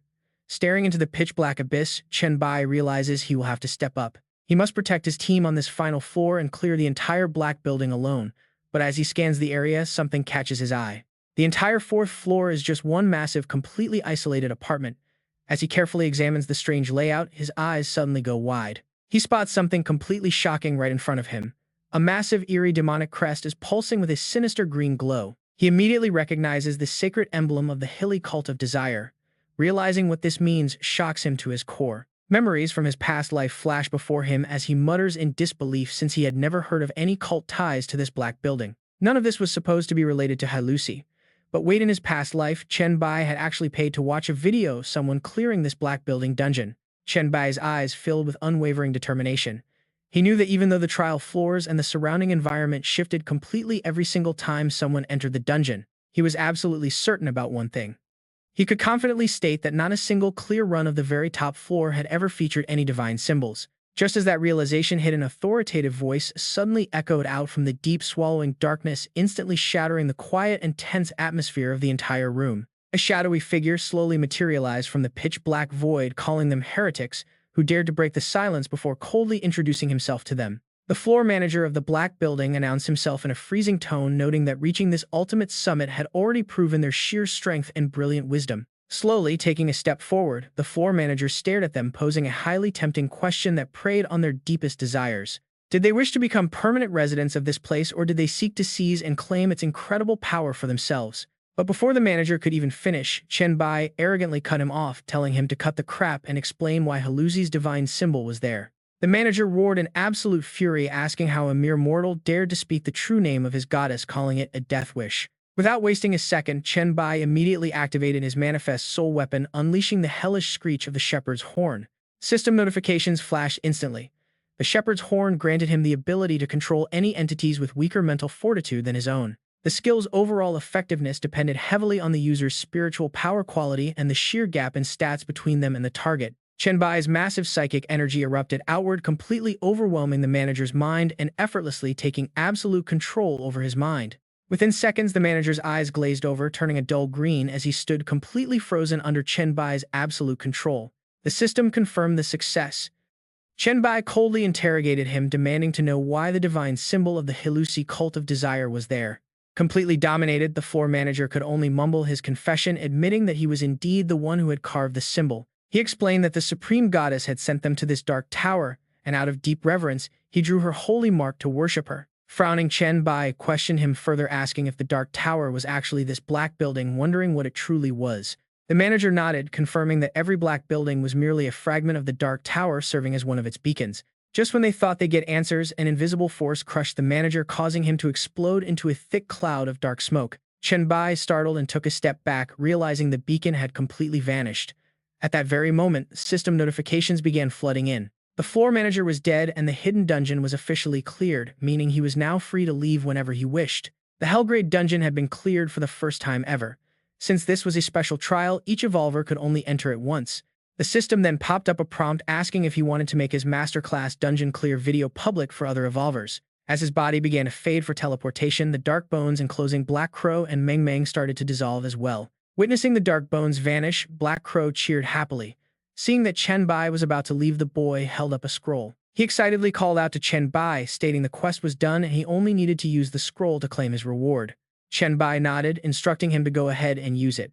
Speaker 1: Staring into the pitch-black abyss, Chen Bai realizes he will have to step up. He must protect his team on this final floor and clear the entire black building alone. But as he scans the area, something catches his eye. The entire 4th floor is just one massive, completely isolated apartment. As he carefully examines the strange layout, his eyes suddenly go wide. He spots something completely shocking right in front of him. A massive, eerie demonic crest is pulsing with a sinister green glow. He immediately recognizes the sacred emblem of the Hilly cult of desire. Realizing what this means shocks him to his core. Memories from his past life flash before him as he mutters in disbelief, since he had never heard of any cult ties to this black building. None of this was supposed to be related to Hyloa. But wait, in his past life, Chen Bai had actually paid to watch a video of someone clearing this black building dungeon. Chen Bai's eyes filled with unwavering determination. He knew that even though the trial floors and the surrounding environment shifted completely every single time someone entered the dungeon, he was absolutely certain about one thing. He could confidently state that not a single clear run of the very top floor had ever featured any divine symbols. Just as that realization hit, an authoritative voice suddenly echoed out from the deep, swallowing darkness, instantly shattering the quiet and tense atmosphere of the entire room. A shadowy figure slowly materialized from the pitch-black void, calling them heretics, who dared to break the silence before coldly introducing himself to them. The floor manager of the black building announced himself in a freezing tone, noting that reaching this ultimate summit had already proven their sheer strength and brilliant wisdom. Slowly taking a step forward, the floor manager stared at them, posing a highly tempting question that preyed on their deepest desires. Did they wish to become permanent residents of this place, or did they seek to seize and claim its incredible power for themselves? But before the manager could even finish, Chen Bai arrogantly cut him off, telling him to cut the crap and explain why Hyloa's divine symbol was there. The manager roared in absolute fury, asking how a mere mortal dared to speak the true name of his goddess, calling it a death wish. Without wasting a second, Chen Bai immediately activated his manifest soul weapon, unleashing the hellish screech of the shepherd's horn. System notifications flashed instantly. The shepherd's horn granted him the ability to control any entities with weaker mental fortitude than his own. The skill's overall effectiveness depended heavily on the user's spiritual power quality and the sheer gap in stats between them and the target. Chen Bai's massive psychic energy erupted outward, completely overwhelming the manager's mind and effortlessly taking absolute control over his mind. Within seconds, the manager's eyes glazed over, turning a dull green as he stood completely frozen under Chen Bai's absolute control. The system confirmed the success. Chen Bai coldly interrogated him, demanding to know why the divine symbol of the Hyloa cult of desire was there. Completely dominated, the floor manager could only mumble his confession, admitting that he was indeed the one who had carved the symbol. He explained that the supreme goddess had sent them to this dark tower, and out of deep reverence, he drew her holy mark to worship her. Frowning, Chen Bai questioned him further, asking if the dark tower was actually this black building, wondering what it truly was. The manager nodded, confirming that every black building was merely a fragment of the dark tower, serving as one of its beacons. Just when they thought they'd get answers, an invisible force crushed the manager, causing him to explode into a thick cloud of dark smoke. Chen Bai startled and took a step back, realizing the beacon had completely vanished. At that very moment, system notifications began flooding in. The floor manager was dead and the hidden dungeon was officially cleared, meaning he was now free to leave whenever he wished. The Hellgrade dungeon had been cleared for the first time ever. Since this was a special trial, each evolver could only enter it once. The system then popped up a prompt asking if he wanted to make his masterclass dungeon clear video public for other evolvers. As his body began to fade for teleportation, the dark bones enclosing Black Crow and Meng Meng started to dissolve as well. Witnessing the dark bones vanish, Black Crow cheered happily. Seeing that Chen Bai was about to leave, the boy held up a scroll. He excitedly called out to Chen Bai, stating the quest was done and he only needed to use the scroll to claim his reward. Chen Bai nodded, instructing him to go ahead and use it.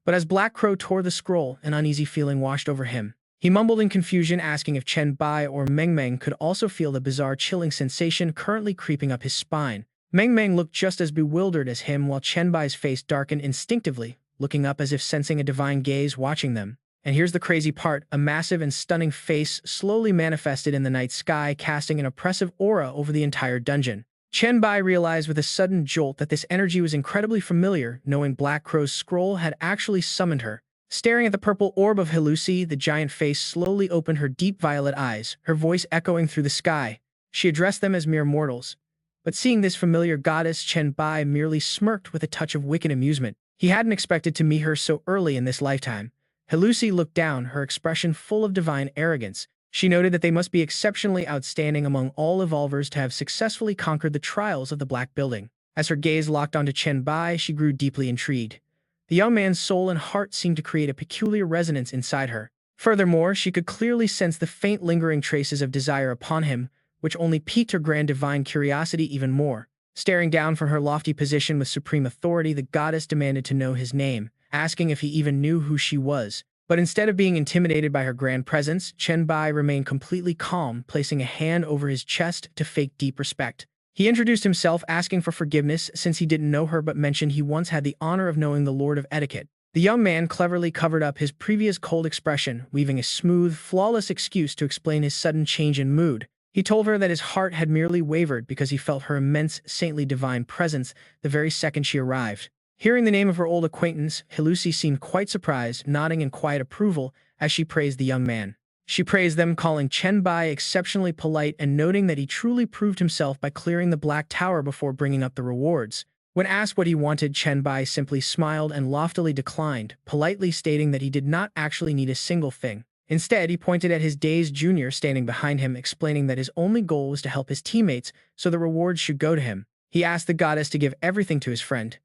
Speaker 1: But as Black Crow tore the scroll, an uneasy feeling washed over him. He mumbled in confusion, asking if Chen Bai or Meng Meng could also feel the bizarre chilling sensation currently creeping up his spine. Meng Meng looked just as bewildered as him, while Chen Bai's face darkened instinctively, looking up as if sensing a divine gaze watching them. And here's the crazy part, a massive and stunning face slowly manifested in the night sky, casting an oppressive aura over the entire dungeon. Chen Bai realized with a sudden jolt that this energy was incredibly familiar, knowing Black Crow's scroll had actually summoned her. Staring at the purple orb of Hyloa, the giant face slowly opened her deep violet eyes, her voice echoing through the sky. She addressed them as mere mortals. But seeing this familiar goddess, Chen Bai merely smirked with a touch of wicked amusement. He hadn't expected to meet her so early in this lifetime. Hyloa looked down, her expression full of divine arrogance. She noted that they must be exceptionally outstanding among all evolvers to have successfully conquered the trials of the Black Building. As her gaze locked onto Chen Bai, she grew deeply intrigued. The young man's soul and heart seemed to create a peculiar resonance inside her. Furthermore, she could clearly sense the faint lingering traces of desire upon him, which only piqued her grand divine curiosity even more. Staring down from her lofty position with supreme authority, the goddess demanded to know his name, asking if he even knew who she was. But instead of being intimidated by her grand presence, Chen Bai remained completely calm, placing a hand over his chest to fake deep respect. He introduced himself, asking for forgiveness since he didn't know her but mentioned he once had the honor of knowing the Lord of Etiquette. The young man cleverly covered up his previous cold expression, weaving a smooth, flawless excuse to explain his sudden change in mood. He told her that his heart had merely wavered because he felt her immense, saintly divine presence the very second she arrived. Hearing the name of her old acquaintance, Hyloa seemed quite surprised, nodding in quiet approval as she praised the young man. She praised them, calling Chen Bai exceptionally polite and noting that he truly proved himself by clearing the Black Tower before bringing up the rewards. When asked what he wanted, Chen Bai simply smiled and loftily declined, politely stating that he did not actually need a single thing. Instead, he pointed at his dazed junior standing behind him, explaining that his only goal was to help his teammates, so the rewards should go to him. He asked the goddess to give everything to his friend.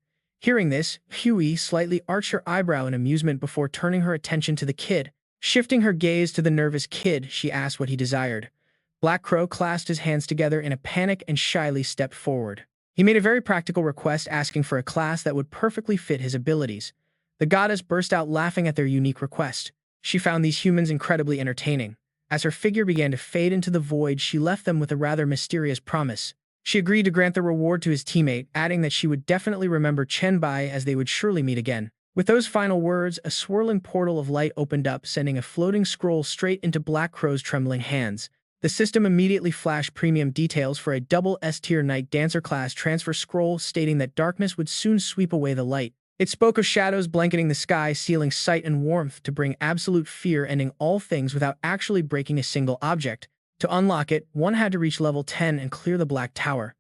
Speaker 1: Hearing this, Hyloa slightly arched her eyebrow in amusement before turning her attention to the kid. Shifting her gaze to the nervous kid, she asked what he desired. Black Crow clasped his hands together in a panic and shyly stepped forward. He made a very practical request, asking for a class that would perfectly fit his abilities. The goddess burst out laughing at their unique request. She found these humans incredibly entertaining. As her figure began to fade into the void, she left them with a rather mysterious promise. She agreed to grant the reward to his teammate, adding that she would definitely remember Chen Bai as they would surely meet again. With those final words, a swirling portal of light opened up, sending a floating scroll straight into Black Crow's trembling hands. The system immediately flashed premium details for a double S-tier Night Dancer class transfer scroll, stating that darkness would soon sweep away the light. It spoke of shadows blanketing the sky, sealing sight and warmth to bring absolute fear, ending all things without actually breaking a single object. To unlock it, one had to reach level 10 and clear the Black Tower.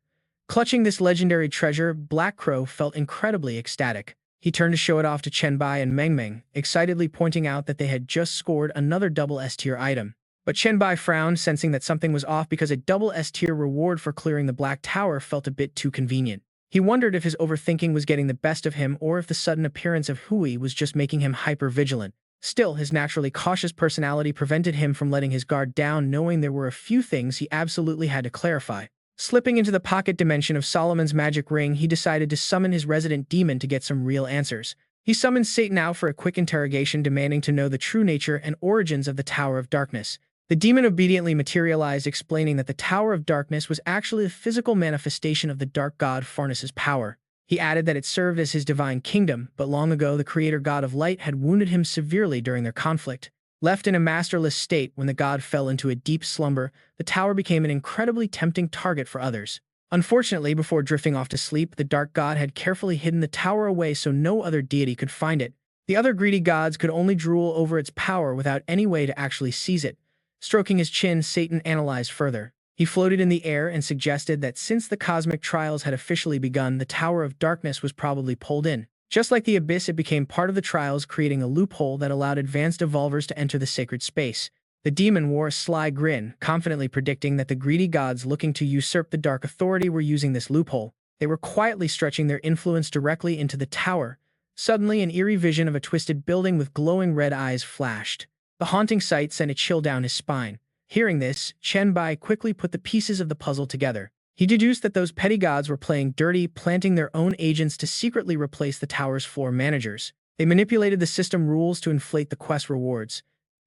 Speaker 1: Clutching this legendary treasure, Black Crow felt incredibly ecstatic. He turned to show it off to Chen Bai and Meng Meng, excitedly pointing out that they had just scored another double S-tier item. But Chen Bai frowned, sensing that something was off because a double S-tier reward for clearing the Black Tower felt a bit too convenient. He wondered if his overthinking was getting the best of him or if the sudden appearance of Hui was just making him hyper-vigilant. Still, his naturally cautious personality prevented him from letting his guard down, knowing there were a few things he absolutely had to clarify. Slipping into the pocket dimension of Solomon's magic ring, he decided to summon his resident demon to get some real answers. He summoned Satan out for a quick interrogation, demanding to know the true nature and origins of the Tower of Darkness. The demon obediently materialized, explaining that the Tower of Darkness was actually a physical manifestation of the dark god Farnas's power. He added that it served as his divine kingdom, but long ago the creator god of light had wounded him severely during their conflict. Left in a masterless state when the god fell into a deep slumber, the tower became an incredibly tempting target for others. Unfortunately, before drifting off to sleep, the dark god had carefully hidden the tower away so no other deity could find it. The other greedy gods could only drool over its power without any way to actually seize it. Stroking his chin, Satan analyzed further. He floated in the air and suggested that since the cosmic trials had officially begun, the Tower of Darkness was probably pulled in. Just like the Abyss, it became part of the trials, creating a loophole that allowed advanced evolvers to enter the sacred space. The demon wore a sly grin, confidently predicting that the greedy gods looking to usurp the Dark Authority were using this loophole. They were quietly stretching their influence directly into the tower. Suddenly, an eerie vision of a twisted building with glowing red eyes flashed. The haunting sight sent a chill down his spine. Hearing this, Chen Bai quickly put the pieces of the puzzle together. He deduced that those petty gods were playing dirty, planting their own agents to secretly replace the tower's floor managers. They manipulated the system rules to inflate the quest rewards.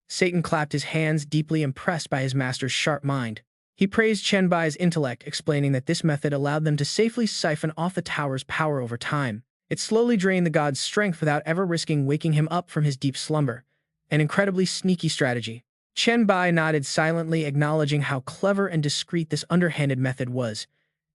Speaker 1: Satan clapped his hands, deeply impressed by his master's sharp mind. He praised Chen Bai's intellect, explaining that this method allowed them to safely siphon off the tower's power over time. It slowly drained the god's strength without ever risking waking him up from his deep slumber. An incredibly sneaky strategy. Chen Bai nodded silently, acknowledging how clever and discreet this underhanded method was.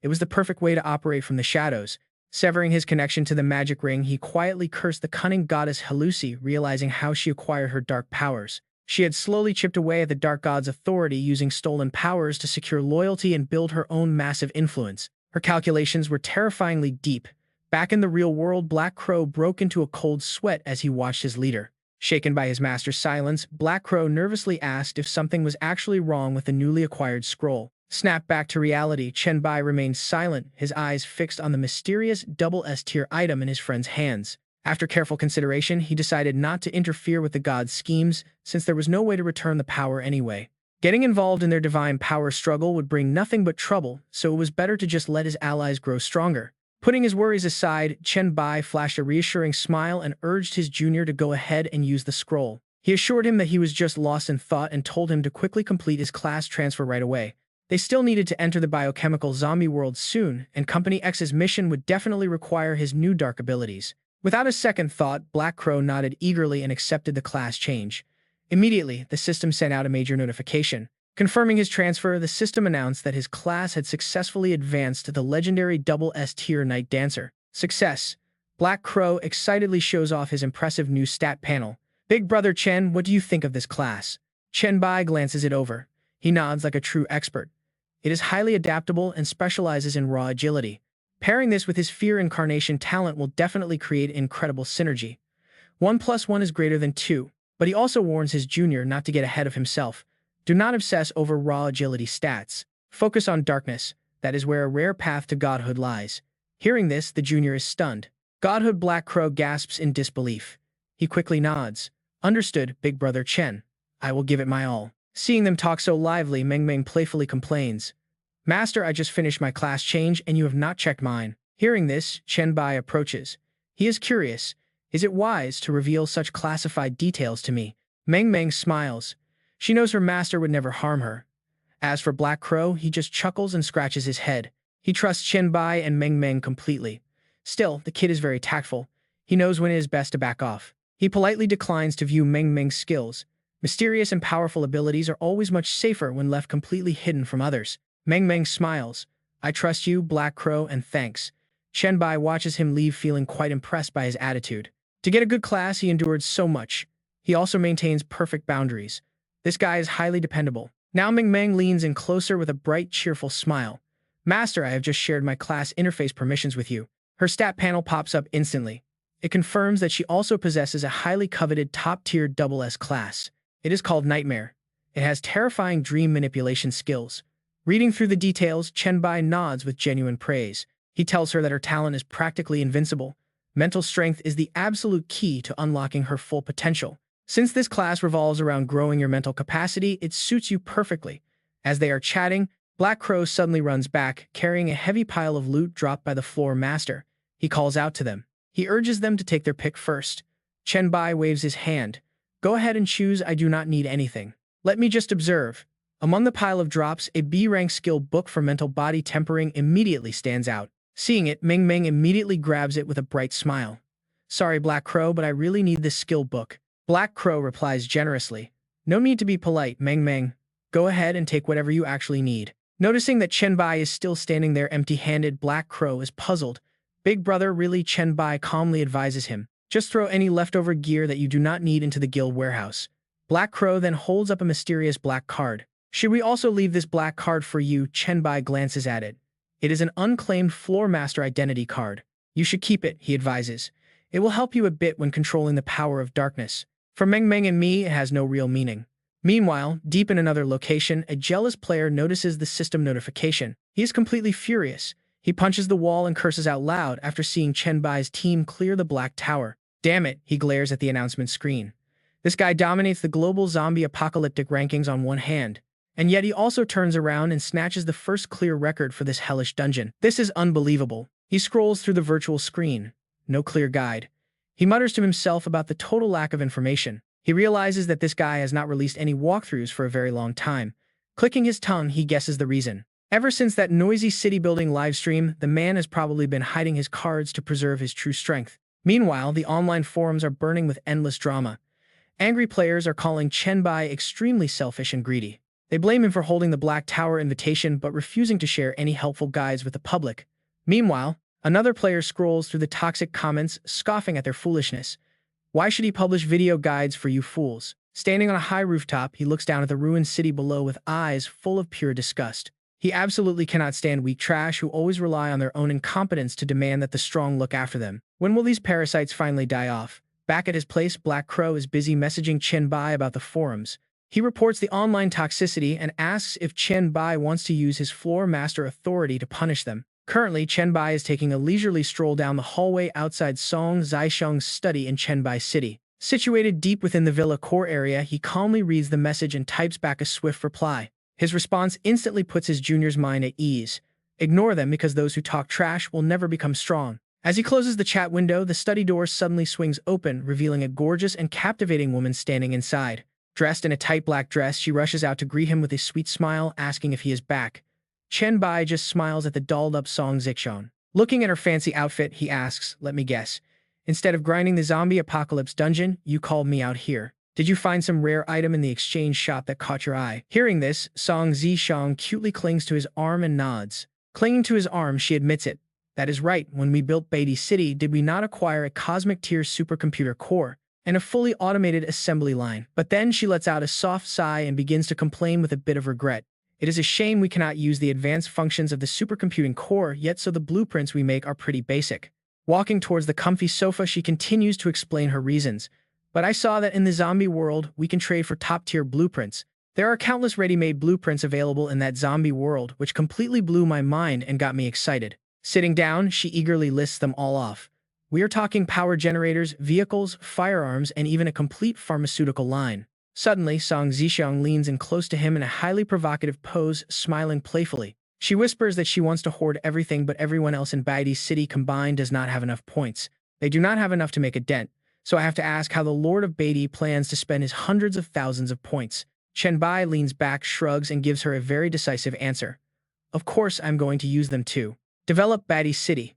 Speaker 1: It was the perfect way to operate from the shadows. Severing his connection to the magic ring, he quietly cursed the cunning goddess Hyloa, realizing how she acquired her dark powers. She had slowly chipped away at the dark god's authority, using stolen powers to secure loyalty and build her own massive influence. Her calculations were terrifyingly deep. Back in the real world, Black Crow broke into a cold sweat as he watched his leader. Shaken by his master's silence, Black Crow nervously asked if something was actually wrong with the newly acquired scroll. Snapped back to reality, Chen Bai remained silent, his eyes fixed on the mysterious double S-tier item in his friend's hands. After careful consideration, he decided not to interfere with the god's schemes, since there was no way to return the power anyway. Getting involved in their divine power struggle would bring nothing but trouble, so it was better to just let his allies grow stronger. Putting his worries aside, Chen Bai flashed a reassuring smile and urged his junior to go ahead and use the scroll. He assured him that he was just lost in thought and told him to quickly complete his class transfer right away. They still needed to enter the biochemical zombie world soon, and Company X's mission would definitely require his new dark abilities. Without a second thought, Black Crow nodded eagerly and accepted the class change. Immediately, the system sent out a major notification. Confirming his transfer, the system announced that his class had successfully advanced to the legendary double S-tier Night Dancer. Success. Black Crow excitedly shows off his impressive new stat panel. Big brother Chen, what do you think of this class? Chen Bai glances it over. He nods like a true expert. It is highly adaptable and specializes in raw agility. Pairing this with his Fear Incarnation talent will definitely create incredible synergy. 1 + 1 is greater than 2, but he also warns his junior not to get ahead of himself. Do not obsess over raw agility stats. Focus on darkness. That is where a rare path to godhood lies. Hearing this, the junior is stunned. Godhood. Black Crow gasps in disbelief. He quickly nods. Understood, big brother Chen. I will give it my all. Seeing them talk so lively, Meng Meng playfully complains. Master, I just finished my class change and you have not checked mine. Hearing this, Chen Bai approaches. He is curious. Is it wise to reveal such classified details to me? Meng Meng smiles. She knows her master would never harm her. As for Black Crow, he just chuckles and scratches his head. He trusts Chen Bai and Meng Meng completely. Still, the kid is very tactful. He knows when it is best to back off. He politely declines to view Meng Meng's skills. Mysterious and powerful abilities are always much safer when left completely hidden from others. Meng Meng smiles. I trust you, Black Crow, and thanks. Chen Bai watches him leave feeling quite impressed by his attitude. To get a good class, he endured so much. He also maintains perfect boundaries. This guy is highly dependable. Now Meng Meng leans in closer with a bright, cheerful smile. Master, I have just shared my class interface permissions with you. Her stat panel pops up instantly. It confirms that she also possesses a highly coveted top-tier double S class. It is called Nightmare. It has terrifying dream manipulation skills. Reading through the details, Chen Bai nods with genuine praise. He tells her that her talent is practically invincible. Mental strength is the absolute key to unlocking her full potential. Since this class revolves around growing your mental capacity, it suits you perfectly. As they are chatting, Black Crow suddenly runs back, carrying a heavy pile of loot dropped by the floor master. He calls out to them. He urges them to take their pick first. Chen Bai waves his hand. Go ahead and choose, I do not need anything. Let me just observe. Among the pile of drops, a B-rank skill book for mental body tempering immediately stands out. Seeing it, Meng Meng immediately grabs it with a bright smile. Sorry, Black Crow, but I really need this skill book. Black Crow replies generously. No need to be polite, Meng Meng. Go ahead and take whatever you actually need. Noticing that Chen Bai is still standing there empty-handed, Black Crow is puzzled. Big brother, really? Chen Bai calmly advises him. Just throw any leftover gear that you do not need into the guild warehouse. Black Crow then holds up a mysterious black card. Should we also leave this black card for you? Chen Bai glances at it. It is an unclaimed floor master identity card. You should keep it, he advises. It will help you a bit when controlling the power of darkness. For Meng Meng and me, it has no real meaning. Meanwhile, deep in another location, a jealous player notices the system notification. He is completely furious. He punches the wall and curses out loud after seeing Chen Bai's team clear the Black Tower. Damn it, he glares at the announcement screen. This guy dominates the global zombie apocalyptic rankings on one hand, and yet he also turns around and snatches the first clear record for this hellish dungeon. This is unbelievable. He scrolls through the virtual screen. No clear guide. He mutters to himself about the total lack of information. He realizes that this guy has not released any walkthroughs for a very long time. Clicking his tongue, he guesses the reason. Ever since that noisy city-building livestream, the man has probably been hiding his cards to preserve his true strength. Meanwhile, the online forums are burning with endless drama. Angry players are calling Chen Bai extremely selfish and greedy. They blame him for holding the Black Tower invitation but refusing to share any helpful guides with the public. Meanwhile, another player scrolls through the toxic comments, scoffing at their foolishness. Why should he publish video guides for you fools? Standing on a high rooftop, he looks down at the ruined city below with eyes full of pure disgust. He absolutely cannot stand weak trash who always rely on their own incompetence to demand that the strong look after them. When will these parasites finally die off? Back at his place, Black Crow is busy messaging Chen Bai about the forums. He reports the online toxicity and asks if Chen Bai wants to use his floor master authority to punish them. Currently, Chen Bai is taking a leisurely stroll down the hallway outside Song Zisheng's study in Chen Bai City. Situated deep within the villa core area, he calmly reads the message and types back a swift reply. His response instantly puts his junior's mind at ease. Ignore them because those who talk trash will never become strong. As he closes the chat window, the study door suddenly swings open, revealing a gorgeous and captivating woman standing inside. Dressed in a tight black dress, she rushes out to greet him with a sweet smile, asking if he is back. Chen Bai just smiles at the dolled-up Song Zisheng. Looking at her fancy outfit, he asks, let me guess. Instead of grinding the zombie apocalypse dungeon, you called me out here. Did you find some rare item in the exchange shop that caught your eye? Hearing this, Song Zisheng cutely clings to his arm and nods. Clinging to his arm, she admits it. That is right, when we built Beatty City, did we not acquire a cosmic-tier supercomputer core and a fully automated assembly line? But then she lets out a soft sigh and begins to complain with a bit of regret. It is a shame we cannot use the advanced functions of the supercomputing core yet, so the blueprints we make are pretty basic. Walking towards the comfy sofa, she continues to explain her reasons. But I saw that in the zombie world, we can trade for top-tier blueprints. There are countless ready-made blueprints available in that zombie world, which completely blew my mind and got me excited. Sitting down, she eagerly lists them all off. We are talking power generators, vehicles, firearms, and even a complete pharmaceutical line. Suddenly, Song Zisheng leans in close to him in a highly provocative pose, smiling playfully. She whispers that she wants to hoard everything, but everyone else in Beatty City combined does not have enough points. They do not have enough to make a dent, so I have to ask how the Lord of Beatty plans to spend his hundreds of thousands of points. Chen Bai leans back, shrugs, and gives her a very decisive answer. Of course I'm going to use them too. Develop Beatty City.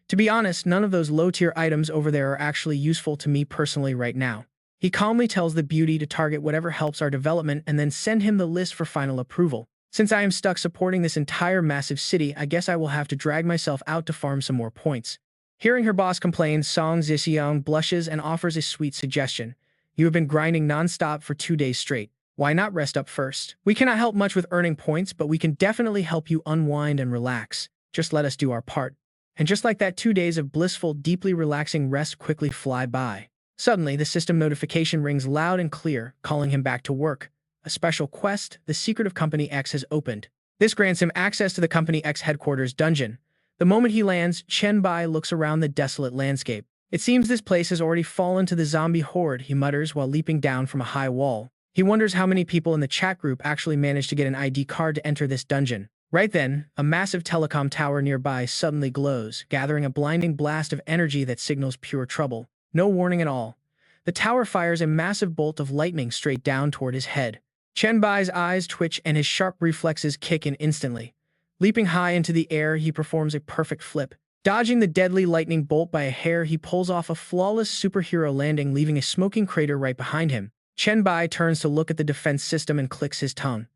Speaker 1: To be honest, none of those low-tier items over there are actually useful to me personally right now. He calmly tells the beauty to target whatever helps our development and then send him the list for final approval. Since I am stuck supporting this entire massive city, I guess I will have to drag myself out to farm some more points. Hearing her boss complain, Song Zisheng blushes and offers a sweet suggestion. You have been grinding non-stop for 2 days straight. Why not rest up first? We cannot help much with earning points, but we can definitely help you unwind and relax. Just let us do our part. And just like that, 2 days of blissful, deeply relaxing rest quickly fly by. Suddenly, the system notification rings loud and clear, calling him back to work. A special quest, the secret of Company X, has opened. This grants him access to the Company X headquarters dungeon. The moment he lands, Chen Bai looks around the desolate landscape. It seems this place has already fallen to the zombie horde, he mutters while leaping down from a high wall. He wonders how many people in the chat group actually managed to get an ID card to enter this dungeon. Right then, a massive telecom tower nearby suddenly glows, gathering a blinding blast of energy that signals pure trouble. No warning at all. The tower fires a massive bolt of lightning straight down toward his head. Chen Bai's eyes twitch and his sharp reflexes kick in instantly. Leaping high into the air, he performs a perfect flip. Dodging the deadly lightning bolt by a hair, he pulls off a flawless superhero landing, leaving a smoking crater right behind him. Chen Bai turns to look at the defense system and clicks his tongue.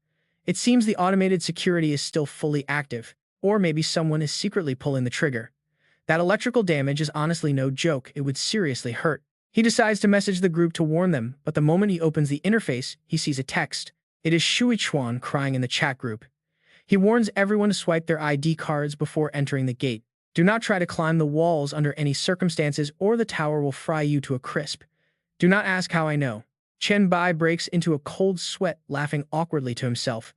Speaker 1: It seems the automated security is still fully active, or maybe someone is secretly pulling the trigger. That electrical damage is honestly no joke, it would seriously hurt. He decides to message the group to warn them, but the moment he opens the interface, he sees a text. It is Shui Chuan crying in the chat group. He warns everyone to swipe their ID cards before entering the gate. Do not try to climb the walls under any circumstances or the tower will fry you to a crisp. Do not ask how I know. Chen Bai breaks into a cold sweat, laughing awkwardly to himself.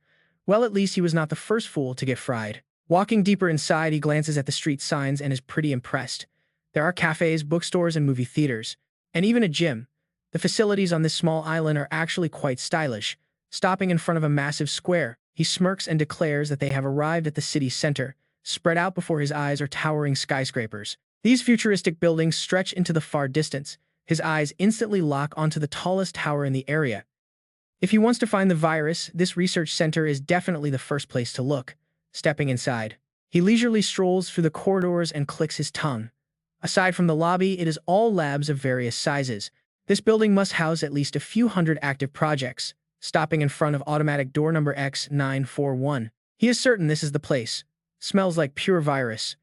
Speaker 1: Well, at least he was not the first fool to get fried. Walking deeper inside, he glances at the street signs and is pretty impressed. There are cafes, bookstores, and movie theaters, and even a gym. The facilities on this small island are actually quite stylish. Stopping in front of a massive square, he smirks and declares that they have arrived at the city center. Spread out before his eyes are towering skyscrapers. These futuristic buildings stretch into the far distance. His eyes instantly lock onto the tallest tower in the area. If he wants to find the virus, this research center is definitely the first place to look. Stepping inside, he leisurely strolls through the corridors and clicks his tongue. Aside from the lobby, it is all labs of various sizes. This building must house at least a few hundred active projects. Stopping in front of automatic door number X941, he is certain this is the place. Smells like pure virus.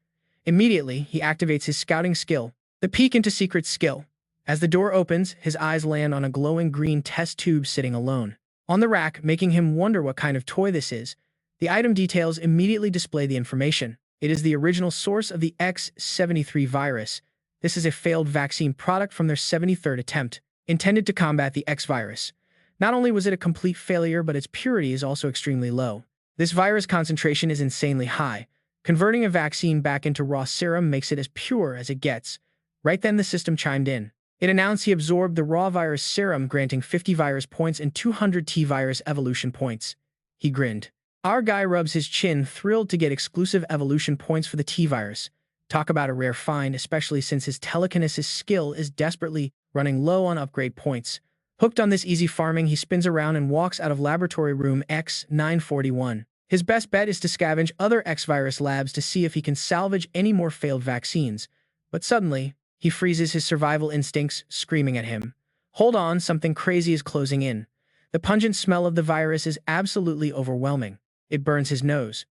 Speaker 1: Immediately, he activates his scouting skill, the peek into secret skill. As the door opens, his eyes land on a glowing green test tube sitting alone on the rack, making him wonder what kind of toy this is. The item details immediately display the information. It is the original source of the X73 virus. This is a failed vaccine product from their 73rd attempt, intended to combat the X virus. Not only was it a complete failure, but its purity is also extremely low. This virus concentration is insanely high. Converting a vaccine back into raw serum makes it as pure as it gets. Right then the system chimed in. It announced he absorbed the raw virus serum, granting 50 virus points and 200 T-virus evolution points. He grinned. Our guy rubs his chin, thrilled to get exclusive evolution points for the T-virus. Talk about a rare find, especially since his telekinesis skill is desperately running low on upgrade points. Hooked on this easy farming, he spins around and walks out of laboratory room X941. His best bet is to scavenge other X-virus labs to see if he can salvage any more failed vaccines. But suddenly, he freezes, his survival instincts screaming at him. Hold on, something crazy is closing in. The pungent smell of the virus is absolutely overwhelming. It burns his nose.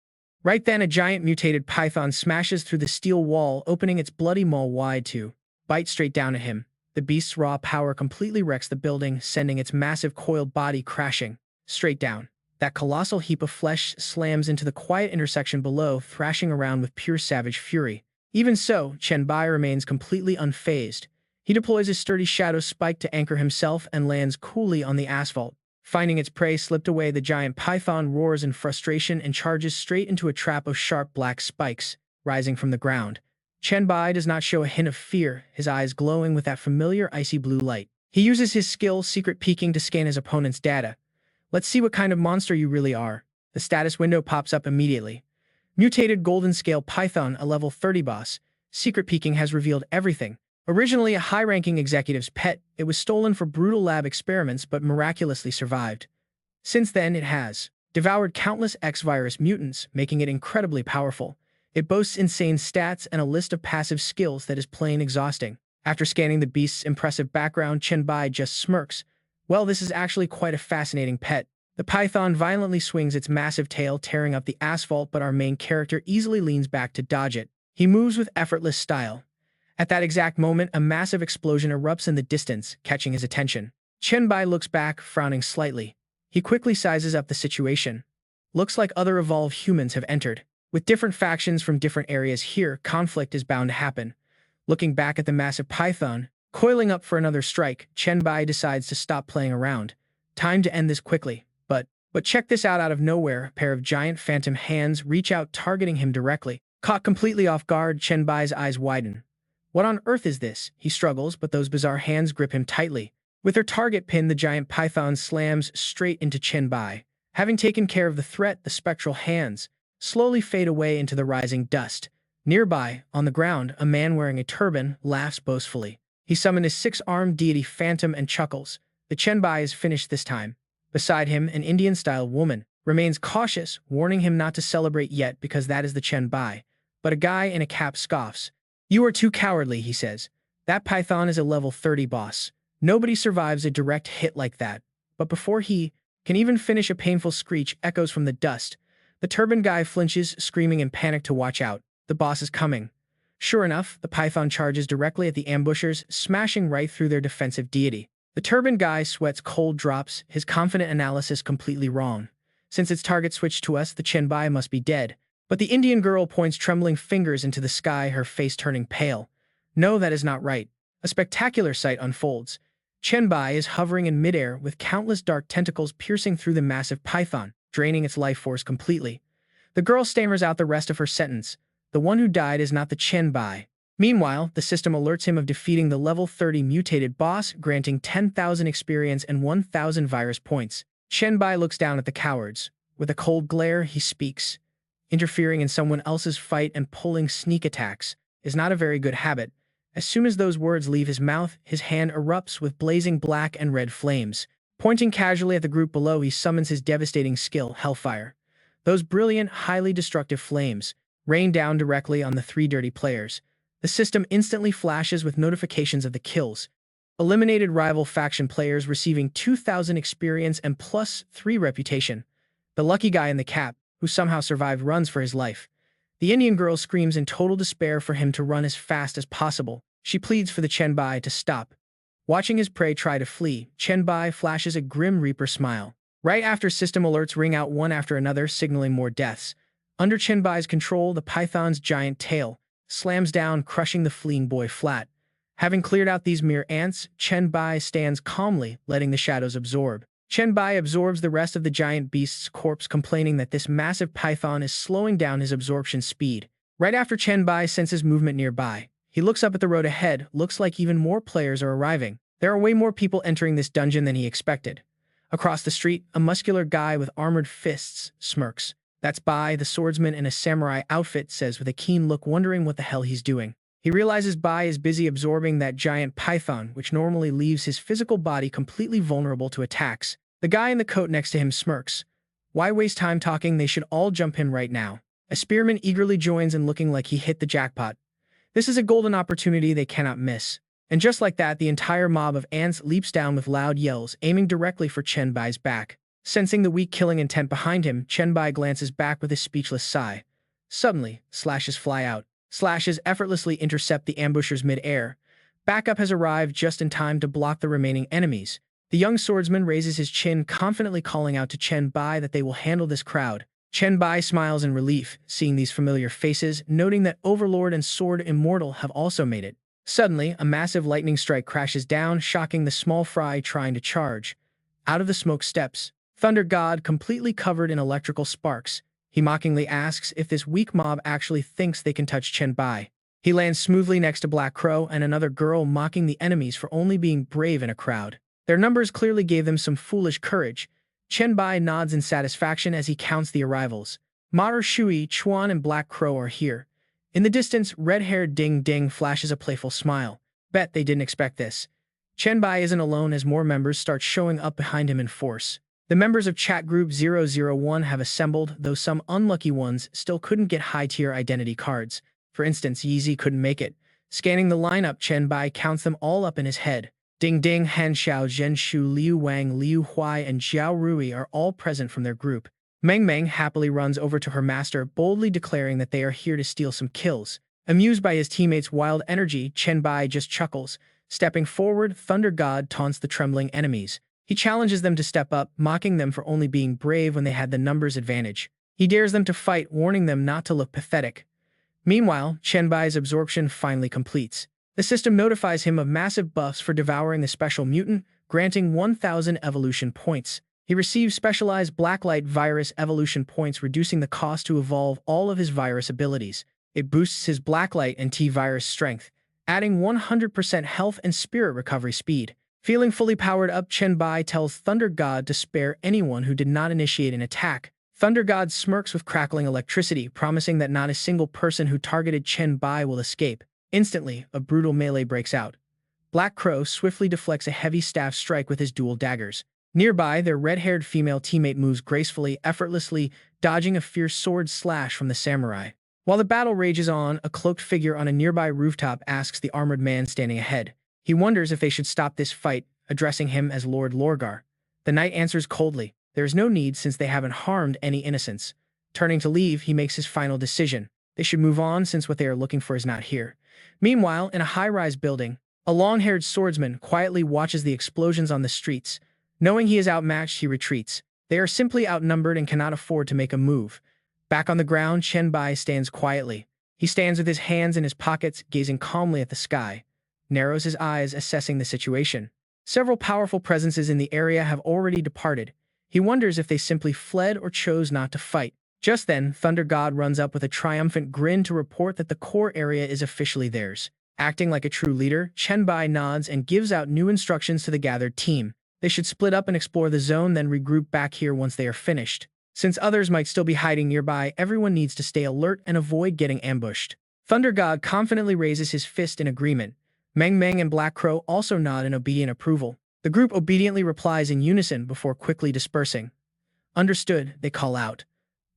Speaker 1: Right then, a giant mutated python smashes through the steel wall, opening its bloody maw wide to bite straight down at him. The beast's raw power completely wrecks the building, sending its massive coiled body crashing straight down. That colossal heap of flesh slams into the quiet intersection below, thrashing around with pure savage fury. Even so, Chen Bai remains completely unfazed. He deploys his sturdy shadow spike to anchor himself and lands coolly on the asphalt. Finding its prey slipped away, the giant python roars in frustration and charges straight into a trap of sharp black spikes, rising from the ground. Chen Bai does not show a hint of fear, his eyes glowing with that familiar icy blue light. He uses his skill, Secret Peeking, to scan his opponent's data. Let's see what kind of monster you really are. The status window pops up immediately. Mutated Golden Scale Python, a level 30 boss. Secret Peeking has revealed everything. Originally a high-ranking executive's pet, it was stolen for brutal lab experiments but miraculously survived. Since then, it has devoured countless X-virus mutants, making it incredibly powerful. It boasts insane stats and a list of passive skills that is plain exhausting. After scanning the beast's impressive background, Chen Bai just smirks. Well, this is actually quite a fascinating pet. The python violently swings its massive tail, tearing up the asphalt, but our main character easily leans back to dodge it. He moves with effortless style. At that exact moment, a massive explosion erupts in the distance, catching his attention. Chen Bai looks back, frowning slightly. He quickly sizes up the situation. Looks like other evolved humans have entered. With different factions from different areas here, conflict is bound to happen. Looking back at the massive python, coiling up for another strike, Chen Bai decides to stop playing around. Time to end this quickly. But check this out of nowhere, a pair of giant phantom hands reach out, targeting him directly. Caught completely off guard, Chen Bai's eyes widen. What on earth is this? He struggles, but those bizarre hands grip him tightly. With her target pinned, the giant python slams straight into Chen Bai. Having taken care of the threat, the spectral hands slowly fade away into the rising dust. Nearby, on the ground, a man wearing a turban laughs boastfully. He summoned his six-armed deity Phantom and chuckles. The Chen Bai is finished this time. Beside him, an Indian-style woman remains cautious, warning him not to celebrate yet because that is the Chen Bai. But a guy in a cap scoffs. You are too cowardly, he says. That python is a level 30 boss. Nobody survives a direct hit like that, but before he can even finish, a painful screech echoes from the dust. The turban guy flinches, screaming in panic to watch out. The boss is coming. Sure enough, the python charges directly at the ambushers, smashing right through their defensive deity. The turban guy sweats cold drops, his confident analysis completely wrong. Since its target switched to us, the Chen Bai must be dead. But the Indian girl points trembling fingers into the sky, her face turning pale. No, that is not right. A spectacular sight unfolds. Chen Bai is hovering in midair with countless dark tentacles piercing through the massive python, draining its life force completely. The girl stammers out the rest of her sentence. The one who died is not the Chen Bai. Meanwhile, the system alerts him of defeating the level 30 mutated boss, granting 10,000 experience and 1,000 virus points. Chen Bai looks down at the cowards. With a cold glare, he speaks. Interfering in someone else's fight and pulling sneak attacks is not a very good habit. As soon as those words leave his mouth, his hand erupts with blazing black and red flames. Pointing casually at the group below, he summons his devastating skill, Hellfire. Those brilliant, highly destructive flames rain down directly on the three dirty players. The system instantly flashes with notifications of the kills. Eliminated rival faction players receiving 2,000 experience and +3 reputation. The lucky guy in the cap, who somehow survived, runs for his life. The Indian girl screams in total despair for him to run as fast as possible. She pleads for the Chen Bai to stop. Watching his prey try to flee, Chen Bai flashes a grim reaper smile. Right after, system alerts ring out one after another, signaling more deaths. Under Chen Bai's control, the python's giant tail slams down, crushing the fleeing boy flat. Having cleared out these mere ants, Chen Bai stands calmly, letting the shadows absorb. Chen Bai absorbs the rest of the giant beast's corpse, complaining that this massive python is slowing down his absorption speed. Right after, Chen Bai senses movement nearby. He looks up at the road ahead. Looks like even more players are arriving. There are way more people entering this dungeon than he expected. Across the street, a muscular guy with armored fists smirks. That's Bai, the swordsman in a samurai outfit, says with a keen look, wondering what the hell he's doing. He realizes Bai is busy absorbing that giant python, which normally leaves his physical body completely vulnerable to attacks. The guy in the coat next to him smirks. Why waste time talking? They should all jump in right now. A spearman eagerly joins in, looking like he hit the jackpot. This is a golden opportunity they cannot miss. And just like that, the entire mob of ants leaps down with loud yells, aiming directly for Chen Bai's back. Sensing the weak killing intent behind him, Chen Bai glances back with a speechless sigh. Suddenly, slashes fly out. Slashes effortlessly intercept the ambushers mid-air. Backup has arrived just in time to block the remaining enemies. The young swordsman raises his chin, confidently calling out to Chen Bai that they will handle this crowd. Chen Bai smiles in relief, seeing these familiar faces, noting that Overlord and Sword Immortal have also made it. Suddenly, a massive lightning strike crashes down, shocking the small fry trying to charge. Out of the smoke steps Thunder God, completely covered in electrical sparks. He mockingly asks if this weak mob actually thinks they can touch Chen Bai. He lands smoothly next to Black Crow and another girl, mocking the enemies for only being brave in a crowd. Their numbers clearly gave them some foolish courage. Chen Bai nods in satisfaction as he counts the arrivals. Mater Shui, Chuan, and Black Crow are here. In the distance, red-haired Ding Ding flashes a playful smile. Bet they didn't expect this. Chen Bai isn't alone as more members start showing up behind him in force. The members of Chat Group 001 have assembled, though some unlucky ones still couldn't get high-tier identity cards. For instance, Yeezy couldn't make it. Scanning the lineup, Chen Bai counts them all up in his head. Ding Ding, Han Xiao, Zhen Shu, Liu Wang, Liu Huai, and Zhao Rui are all present from their group. Meng Meng happily runs over to her master, boldly declaring that they are here to steal some kills. Amused by his teammates' wild energy, Chen Bai just chuckles. Stepping forward, Thunder God taunts the trembling enemies. He challenges them to step up, mocking them for only being brave when they had the numbers advantage. He dares them to fight, warning them not to look pathetic. Meanwhile, Chen Bai's absorption finally completes. The system notifies him of massive buffs for devouring the special mutant, granting 1,000 evolution points. He receives specialized Blacklight virus evolution points, reducing the cost to evolve all of his virus abilities. It boosts his Blacklight and T-virus strength, adding 100% health and spirit recovery speed. Feeling fully powered up, Chen Bai tells Thunder God to spare anyone who did not initiate an attack. Thunder God smirks with crackling electricity, promising that not a single person who targeted Chen Bai will escape. Instantly, a brutal melee breaks out. Black Crow swiftly deflects a heavy staff strike with his dual daggers. Nearby, their red-haired female teammate moves gracefully, effortlessly, dodging a fierce sword slash from the samurai. While the battle rages on, a cloaked figure on a nearby rooftop asks the armored man standing ahead. He wonders if they should stop this fight, addressing him as Lord Lorgar. The knight answers coldly, there is no need since they haven't harmed any innocents. Turning to leave, he makes his final decision. They should move on since what they are looking for is not here. Meanwhile, in a high-rise building, a long-haired swordsman quietly watches the explosions on the streets. Knowing he is outmatched, he retreats. They are simply outnumbered and cannot afford to make a move. Back on the ground, Chen Bai stands quietly. He stands with his hands in his pockets, gazing calmly at the sky. Narrows his eyes, assessing the situation. Several powerful presences in the area have already departed. He wonders if they simply fled or chose not to fight. Just then, Thunder God runs up with a triumphant grin to report that the core area is officially theirs. Acting like a true leader, Chen Bai nods and gives out new instructions to the gathered team. They should split up and explore the zone, then regroup back here once they are finished. Since others might still be hiding nearby, everyone needs to stay alert and avoid getting ambushed. Thunder God confidently raises his fist in agreement. Meng Meng and Black Crow also nod in obedient approval. The group obediently replies in unison before quickly dispersing. Understood, they call out.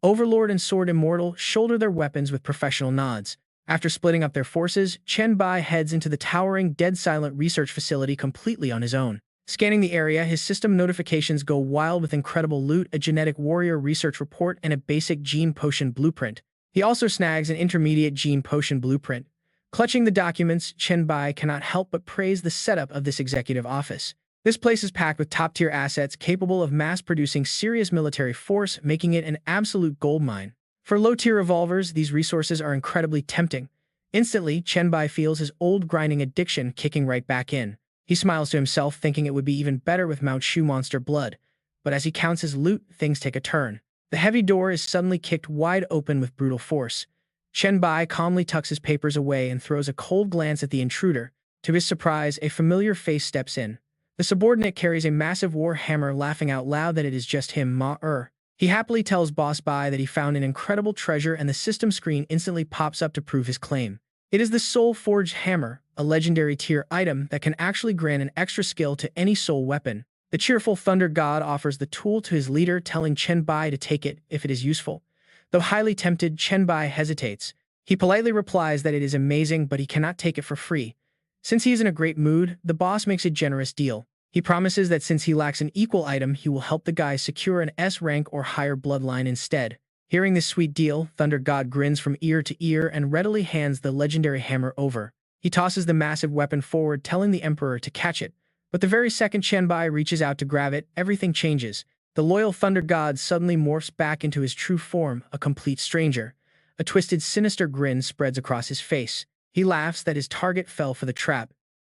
Speaker 1: Overlord and Sword Immortal shoulder their weapons with professional nods. After splitting up their forces, Chen Bai heads into the towering, dead-silent research facility completely on his own. Scanning the area, his system notifications go wild with incredible loot, a genetic warrior research report, and a basic gene potion blueprint. He also snags an intermediate gene potion blueprint. Clutching the documents, Chen Bai cannot help but praise the setup of this executive office. This place is packed with top-tier assets capable of mass-producing serious military force, making it an absolute goldmine. For low-tier revolvers, these resources are incredibly tempting. Instantly, Chen Bai feels his old grinding addiction kicking right back in. He smiles to himself, thinking it would be even better with Mount Shu monster blood. But as he counts his loot, things take a turn. The heavy door is suddenly kicked wide open with brutal force. Chen Bai calmly tucks his papers away and throws a cold glance at the intruder. To his surprise, a familiar face steps in. The subordinate carries a massive war hammer, laughing out loud that it is just him, Ma-er. He happily tells Boss Bai that he found an incredible treasure, and the system screen instantly pops up to prove his claim. It is the Soul Forged Hammer, a legendary tier item that can actually grant an extra skill to any soul weapon. The cheerful Thunder God offers the tool to his leader, telling Chen Bai to take it if it is useful. Though highly tempted, Chen Bai hesitates. He politely replies that it is amazing, but he cannot take it for free. Since he is in a great mood, the boss makes a generous deal. He promises that since he lacks an equal item, he will help the guy secure an S rank or higher bloodline instead. Hearing this sweet deal, Thunder God grins from ear to ear and readily hands the legendary hammer over. He tosses the massive weapon forward, telling the Emperor to catch it. But the very second Chen Bai reaches out to grab it, everything changes. The loyal Thunder God suddenly morphs back into his true form, a complete stranger. A twisted, sinister grin spreads across his face. He laughs that his target fell for the trap.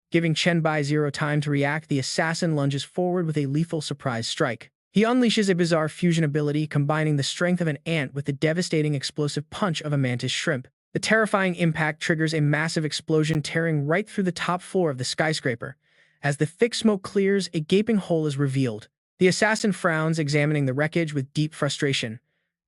Speaker 1: Giving Chen Bai zero time to react, the assassin lunges forward with a lethal surprise strike. He unleashes a bizarre fusion ability, combining the strength of an ant with the devastating explosive punch of a mantis shrimp. The terrifying impact triggers a massive explosion, tearing right through the top floor of the skyscraper. As the thick smoke clears, a gaping hole is revealed. The assassin frowns, examining the wreckage with deep frustration.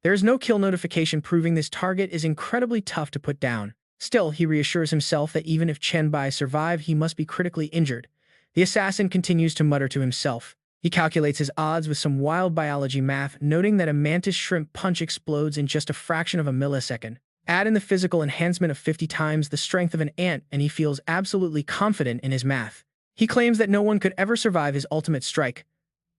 Speaker 1: There is no kill notification, proving this target is incredibly tough to put down. Still, he reassures himself that even if Chen Bai survive, he must be critically injured. The assassin continues to mutter to himself. He calculates his odds with some wild biology math, noting that a mantis shrimp punch explodes in just a fraction of a millisecond. Add in the physical enhancement of 50 times the strength of an ant, and he feels absolutely confident in his math. He claims that no one could ever survive his ultimate strike.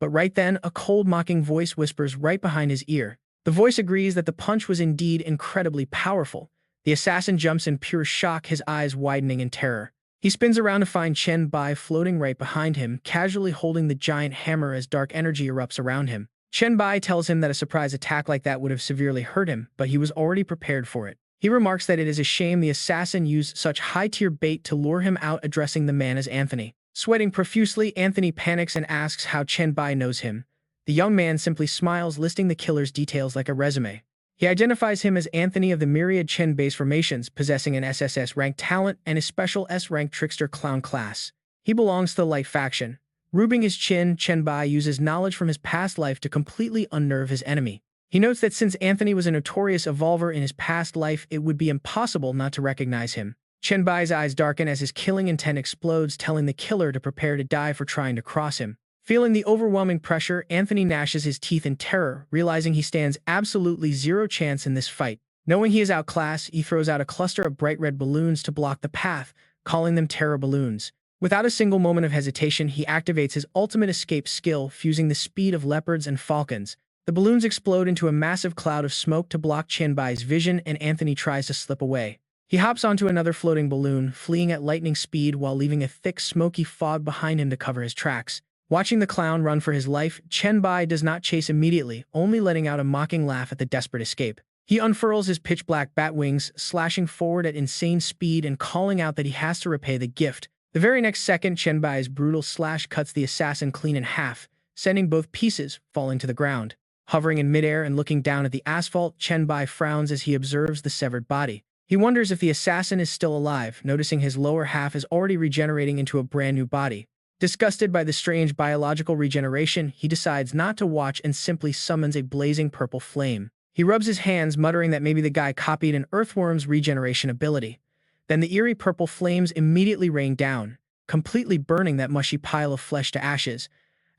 Speaker 1: But right then, a cold, mocking voice whispers right behind his ear. The voice agrees that the punch was indeed incredibly powerful. The assassin jumps in pure shock, his eyes widening in terror. He spins around to find Chen Bai floating right behind him, casually holding the giant hammer as dark energy erupts around him. Chen Bai tells him that a surprise attack like that would have severely hurt him, but he was already prepared for it. He remarks that it is a shame the assassin used such high-tier bait to lure him out, addressing the man as Anthony. Sweating profusely, Anthony panics and asks how Chen Bai knows him. The young man simply smiles, listing the killer's details like a resume. He identifies him as Anthony of the myriad Chen base formations, possessing an SSS-Rank talent and a special S-Rank trickster clown class. He belongs to the light faction. Rubbing his chin, Chen Bai uses knowledge from his past life to completely unnerve his enemy. He notes that since Anthony was a notorious evolver in his past life, it would be impossible not to recognize him. Chen Bai's eyes darken as his killing intent explodes, telling the killer to prepare to die for trying to cross him. Feeling the overwhelming pressure, Anthony gnashes his teeth in terror, realizing he stands absolutely zero chance in this fight. Knowing he is outclassed, he throws out a cluster of bright red balloons to block the path, calling them terror balloons. Without a single moment of hesitation, he activates his ultimate escape skill, fusing the speed of leopards and falcons. The balloons explode into a massive cloud of smoke to block Chen Bai's vision, and Anthony tries to slip away. He hops onto another floating balloon, fleeing at lightning speed while leaving a thick, smoky fog behind him to cover his tracks. Watching the clown run for his life, Chen Bai does not chase immediately, only letting out a mocking laugh at the desperate escape. He unfurls his pitch-black bat wings, slashing forward at insane speed and calling out that he has to repay the gift. The very next second, Chen Bai's brutal slash cuts the assassin clean in half, sending both pieces falling to the ground. Hovering in midair and looking down at the asphalt, Chen Bai frowns as he observes the severed body. He wonders if the assassin is still alive, noticing his lower half is already regenerating into a brand new body. Disgusted by the strange biological regeneration, he decides not to watch and simply summons a blazing purple flame. He rubs his hands, muttering that maybe the guy copied an earthworm's regeneration ability. Then the eerie purple flames immediately rain down, completely burning that mushy pile of flesh to ashes.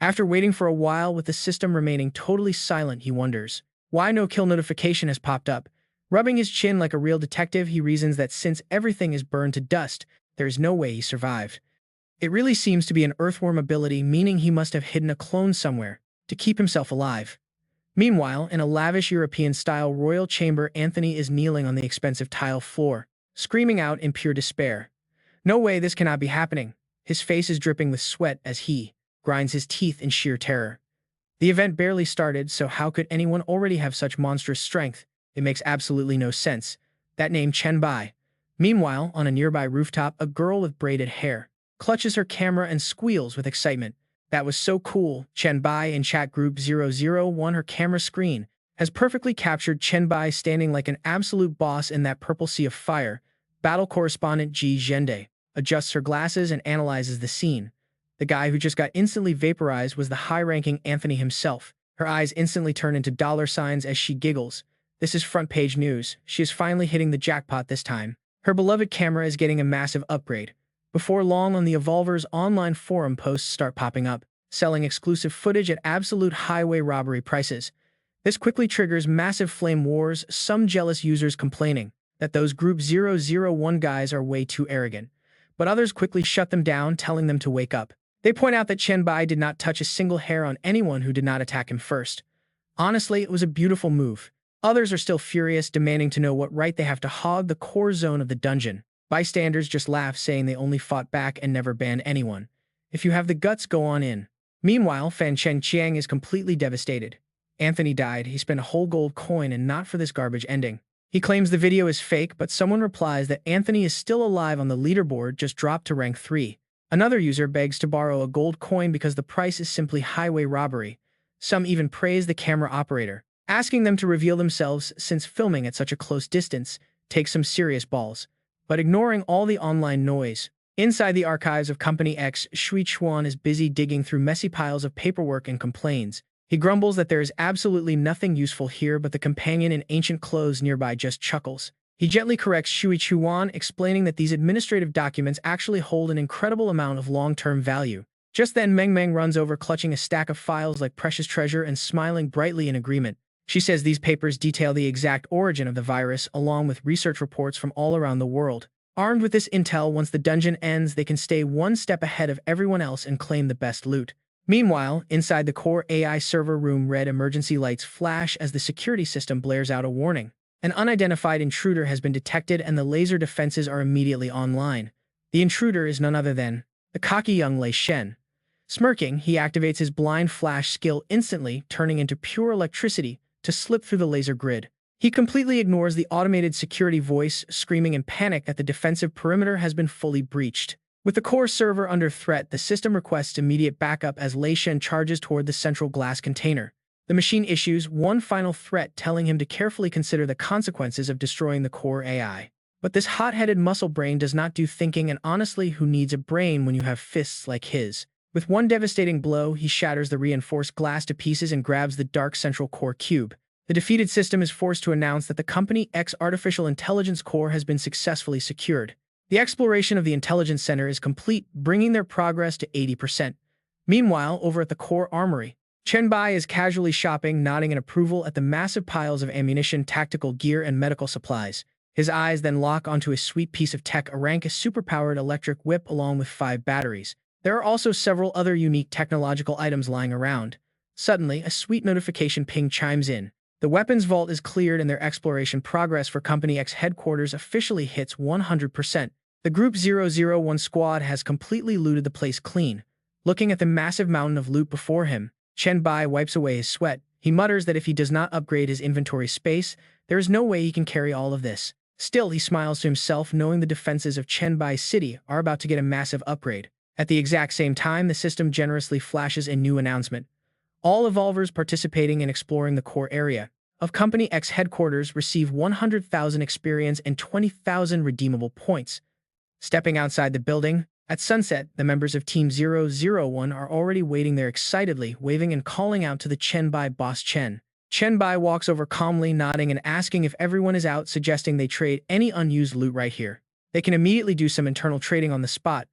Speaker 1: After waiting for a while with the system remaining totally silent, he wonders why no kill notification has popped up. Rubbing his chin like a real detective, he reasons that since everything is burned to dust, there is no way he survived. It really seems to be an earthworm ability, meaning he must have hidden a clone somewhere to keep himself alive. Meanwhile, in a lavish European-style royal chamber, Anthony is kneeling on the expensive tile floor, screaming out in pure despair. No way, this cannot be happening. His face is dripping with sweat as he grinds his teeth in sheer terror. The event barely started, so how could anyone already have such monstrous strength? It makes absolutely no sense. That name, Chen Bai. Meanwhile, on a nearby rooftop, a girl with braided hair clutches her camera and squeals with excitement. That was so cool. Chen Bai in chat group 001, her camera screen has perfectly captured Chen Bai standing like an absolute boss in that purple sea of fire. Battle correspondent Ji Zhende adjusts her glasses and analyzes the scene. The guy who just got instantly vaporized was the high-ranking Anthony himself. Her eyes instantly turn into dollar signs as she giggles. This is front-page news. She is finally hitting the jackpot this time. Her beloved camera is getting a massive upgrade. Before long, on the Evolver's online forum, posts start popping up, selling exclusive footage at absolute highway robbery prices. This quickly triggers massive flame wars, some jealous users complaining that those Group 001 guys are way too arrogant. But others quickly shut them down, telling them to wake up. They point out that Chen Bai did not touch a single hair on anyone who did not attack him first. Honestly, it was a beautiful move. Others are still furious, demanding to know what right they have to hog the core zone of the dungeon. Bystanders just laugh, saying they only fought back and never banned anyone. If you have the guts, go on in. Meanwhile, Fan Chen Chiang is completely devastated. Anthony died. He spent a whole gold coin and not for this garbage ending. He claims the video is fake, but someone replies that Anthony is still alive on the leaderboard, just dropped to rank 3. Another user begs to borrow a gold coin because the price is simply highway robbery. Some even praise the camera operator, asking them to reveal themselves since filming at such a close distance takes some serious balls. But ignoring all the online noise, inside the archives of Company X, Shui Chuan is busy digging through messy piles of paperwork and complains. He grumbles that there is absolutely nothing useful here, but the companion in ancient clothes nearby just chuckles. He gently corrects Shui Chuan, explaining that these administrative documents actually hold an incredible amount of long-term value. Just then, Meng Meng runs over, clutching a stack of files like precious treasure and smiling brightly in agreement. She says these papers detail the exact origin of the virus, along with research reports from all around the world. Armed with this intel, once the dungeon ends, they can stay one step ahead of everyone else and claim the best loot. Meanwhile, inside the core AI server room, red emergency lights flash as the security system blares out a warning. An unidentified intruder has been detected and the laser defenses are immediately online. The intruder is none other than the cocky young Lei Shen. Smirking, he activates his blind flash skill, instantly turning into pure electricity to slip through the laser grid. He completely ignores the automated security voice, screaming in panic that the defensive perimeter has been fully breached. With the core server under threat, the system requests immediate backup as Lei Shen charges toward the central glass container. The machine issues one final threat, telling him to carefully consider the consequences of destroying the core AI. But this hot-headed muscle brain does not do thinking, and honestly, who needs a brain when you have fists like his? With one devastating blow, he shatters the reinforced glass to pieces and grabs the dark central core cube. The defeated system is forced to announce that the Company X artificial intelligence core has been successfully secured. The exploration of the intelligence center is complete, bringing their progress to 80%. Meanwhile, over at the core armory, Chen Bai is casually shopping, nodding in approval at the massive piles of ammunition, tactical gear, and medical supplies. His eyes then lock onto a sweet piece of tech, a rank, a superpowered electric whip along with 5 batteries. There are also several other unique technological items lying around. Suddenly, a sweet notification ping chimes in. The weapons vault is cleared and their exploration progress for Company X headquarters officially hits 100%. The Group 001 squad has completely looted the place clean. Looking at the massive mountain of loot before him, Chen Bai wipes away his sweat. He mutters that if he does not upgrade his inventory space, there is no way he can carry all of this. Still, he smiles to himself, knowing the defenses of Chen Bai City are about to get a massive upgrade. At the exact same time, the system generously flashes a new announcement. All evolvers participating in exploring the core area of Company X headquarters receive 100,000 experience and 20,000 redeemable points. Stepping outside the building, at sunset, the members of Team 001 are already waiting there excitedly, waving and calling out to the Chen Bai boss Chen. Chen Bai walks over calmly, nodding and asking if everyone is out, suggesting they trade any unused loot right here. They can immediately do some internal trading on the spot.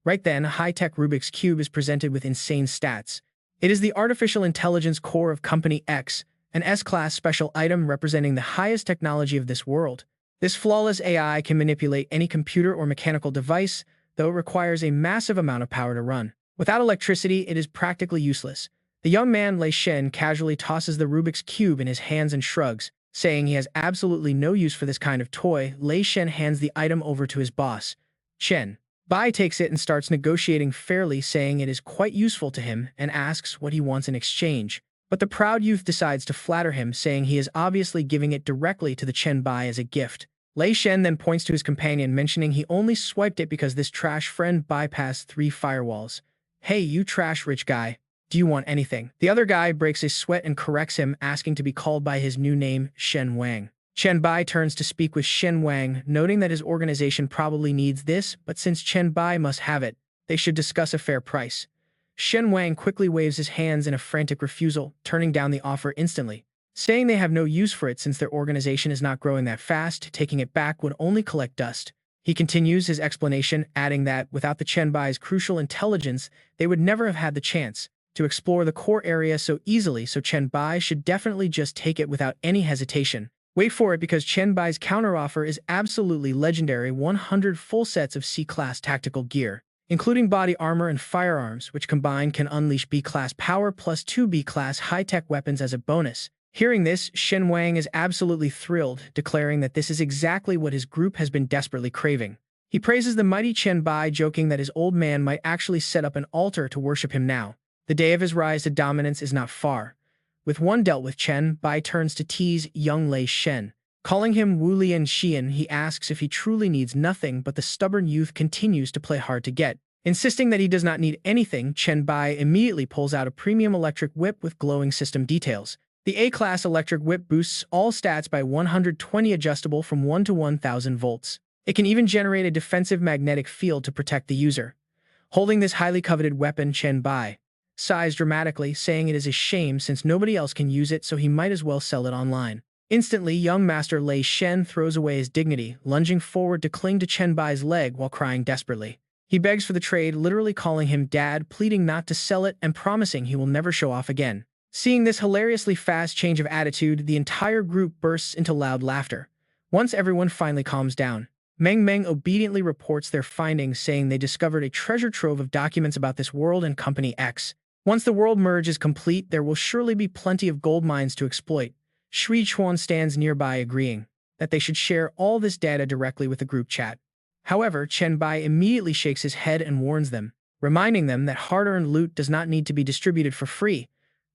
Speaker 1: Right then, a high-tech Rubik's Cube is presented with insane stats. It is the artificial intelligence core of Company X, an S-class special item representing the highest technology of this world. This flawless AI can manipulate any computer or mechanical device, though it requires a massive amount of power to run. Without electricity, it is practically useless. The young man Lei Shen casually tosses the Rubik's Cube in his hands and shrugs, saying he has absolutely no use for this kind of toy. Lei Shen hands the item over to his boss. Chen Bai takes it and starts negotiating fairly, saying it is quite useful to him and asks what he wants in exchange. But the proud youth decides to flatter him, saying he is obviously giving it directly to the Chen Bai as a gift. Lei Shen then points to his companion, mentioning he only swiped it because this trash friend bypassed 3 firewalls. Hey, you trash rich guy. Do you want anything? The other guy breaks a sweat and corrects him, asking to be called by his new name, Shen Wang. Chen Bai turns to speak with Shen Wang, noting that his organization probably needs this, but since Chen Bai must have it, they should discuss a fair price. Shen Wang quickly waves his hands in a frantic refusal, turning down the offer instantly, saying they have no use for it since their organization is not growing that fast. Taking it back would only collect dust. He continues his explanation, adding that without the Chen Bai's crucial intelligence, they would never have had the chance to explore the core area so easily, so Chen Bai should definitely just take it without any hesitation. Wait for it, because Chen Bai's counteroffer is absolutely legendary: 100 full sets of C-class tactical gear, including body armor and firearms, which combined can unleash B-class power plus 2 B-class high-tech weapons as a bonus. Hearing this, Shen Wang is absolutely thrilled, declaring that this is exactly what his group has been desperately craving. He praises the mighty Chen Bai, joking that his old man might actually set up an altar to worship him now. The day of his rise to dominance is not far. With one dealt with, Chen Bai turns to tease young Lei Shen. Calling him Wu Lian Xian, he asks if he truly needs nothing, but the stubborn youth continues to play hard to get. Insisting that he does not need anything, Chen Bai immediately pulls out a premium electric whip with glowing system details. The A-class electric whip boosts all stats by 120, adjustable from 1 to 1000 volts. It can even generate a defensive magnetic field to protect the user. Holding this highly coveted weapon, Chen Bai sighs dramatically, saying it is a shame since nobody else can use it, so he might as well sell it online. Instantly, young Master Lei Shen throws away his dignity, lunging forward to cling to Chen Bai's leg while crying desperately. He begs for the trade, literally calling him dad, pleading not to sell it and promising he will never show off again. Seeing this hilariously fast change of attitude, the entire group bursts into loud laughter. Once everyone finally calms down, Meng Meng obediently reports their findings, saying they discovered a treasure trove of documents about this world and Company X. Once the world merge is complete, there will surely be plenty of gold mines to exploit. Shui Chuan stands nearby, agreeing that they should share all this data directly with the group chat. However, Chen Bai immediately shakes his head and warns them, reminding them that hard-earned loot does not need to be distributed for free.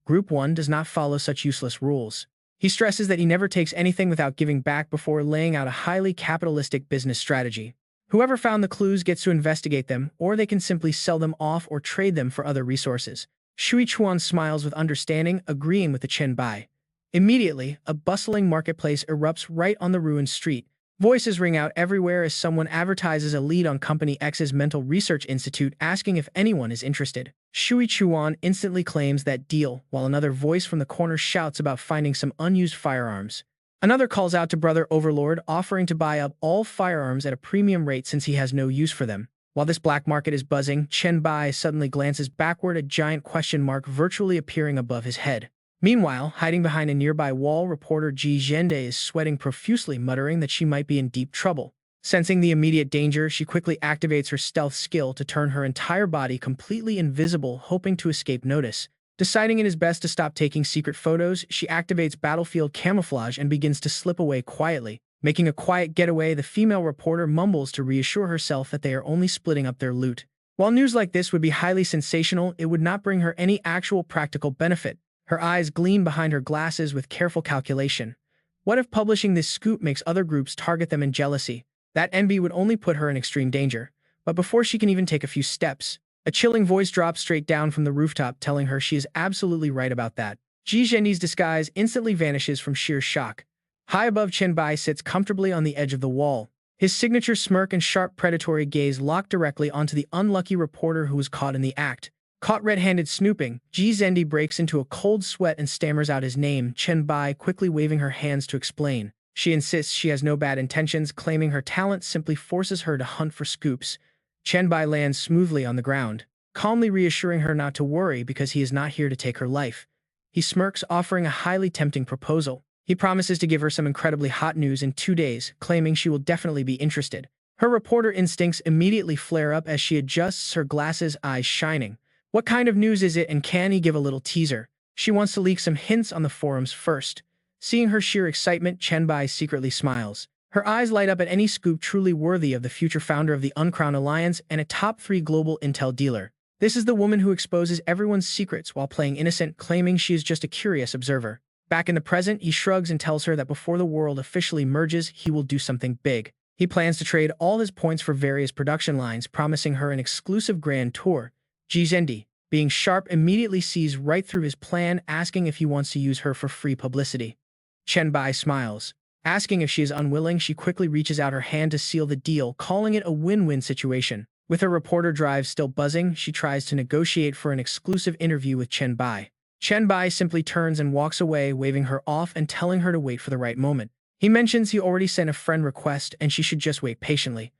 Speaker 1: Group 1 does not follow such useless rules. He stresses that he never takes anything without giving back before laying out a highly capitalistic business strategy. Whoever found the clues gets to investigate them, or they can simply sell them off or trade them for other resources. Shui Chuan smiles with understanding, agreeing with the Chen Bai. Immediately, a bustling marketplace erupts right on the ruined street. Voices ring out everywhere as someone advertises a lead on Company X's Mental Research Institute, asking if anyone is interested. Shui Chuan instantly claims that deal, while another voice from the corner shouts about finding some unused firearms. Another calls out to Brother Overlord, offering to buy up all firearms at a premium rate since he has no use for them. While this black market is buzzing, Chen Bai suddenly glances backward, a giant question mark virtually appearing above his head. Meanwhile, hiding behind a nearby wall, reporter Ji Zhende is sweating profusely, muttering that she might be in deep trouble. Sensing the immediate danger, she quickly activates her stealth skill to turn her entire body completely invisible, hoping to escape notice. Deciding it is best to stop taking secret photos, she activates battlefield camouflage and begins to slip away quietly. Making a quiet getaway, the female reporter mumbles to reassure herself that they are only splitting up their loot. While news like this would be highly sensational, it would not bring her any actual practical benefit. Her eyes gleam behind her glasses with careful calculation. What if publishing this scoop makes other groups target them in jealousy? That envy would only put her in extreme danger. But before she can even take a few steps, a chilling voice drops straight down from the rooftop telling her she is absolutely right about that. Ji Zhendi's disguise instantly vanishes from sheer shock. High above, Chen Bai sits comfortably on the edge of the wall. His signature smirk and sharp predatory gaze lock directly onto the unlucky reporter who was caught in the act. Caught red-handed snooping, Ji Zhendi breaks into a cold sweat and stammers out his name, Chen Bai, quickly waving her hands to explain. She insists she has no bad intentions, claiming her talent simply forces her to hunt for scoops. Chen Bai lands smoothly on the ground, calmly reassuring her not to worry because he is not here to take her life. He smirks, offering a highly tempting proposal. He promises to give her some incredibly hot news in 2 days, claiming she will definitely be interested. Her reporter instincts immediately flare up as she adjusts her glasses, eyes shining. What kind of news is it, and can he give a little teaser? She wants to leak some hints on the forums first. Seeing her sheer excitement, Chen Bai secretly smiles. Her eyes light up at any scoop truly worthy of the future founder of the Uncrowned Alliance and a top 3 global intel dealer. This is the woman who exposes everyone's secrets while playing innocent, claiming she is just a curious observer. Back in the present, he shrugs and tells her that before the world officially merges, he will do something big. He plans to trade all his points for various production lines, promising her an exclusive grand tour. Ji Zhendi, being sharp, immediately sees right through his plan, asking if he wants to use her for free publicity. Chen Bai smiles. Asking if she is unwilling, she quickly reaches out her hand to seal the deal, calling it a win-win situation. With her reporter drive still buzzing, she tries to negotiate for an exclusive interview with Chen Bai. Chen Bai simply turns and walks away, waving her off and telling her to wait for the right moment. He mentions he already sent a friend request and she should just wait patiently.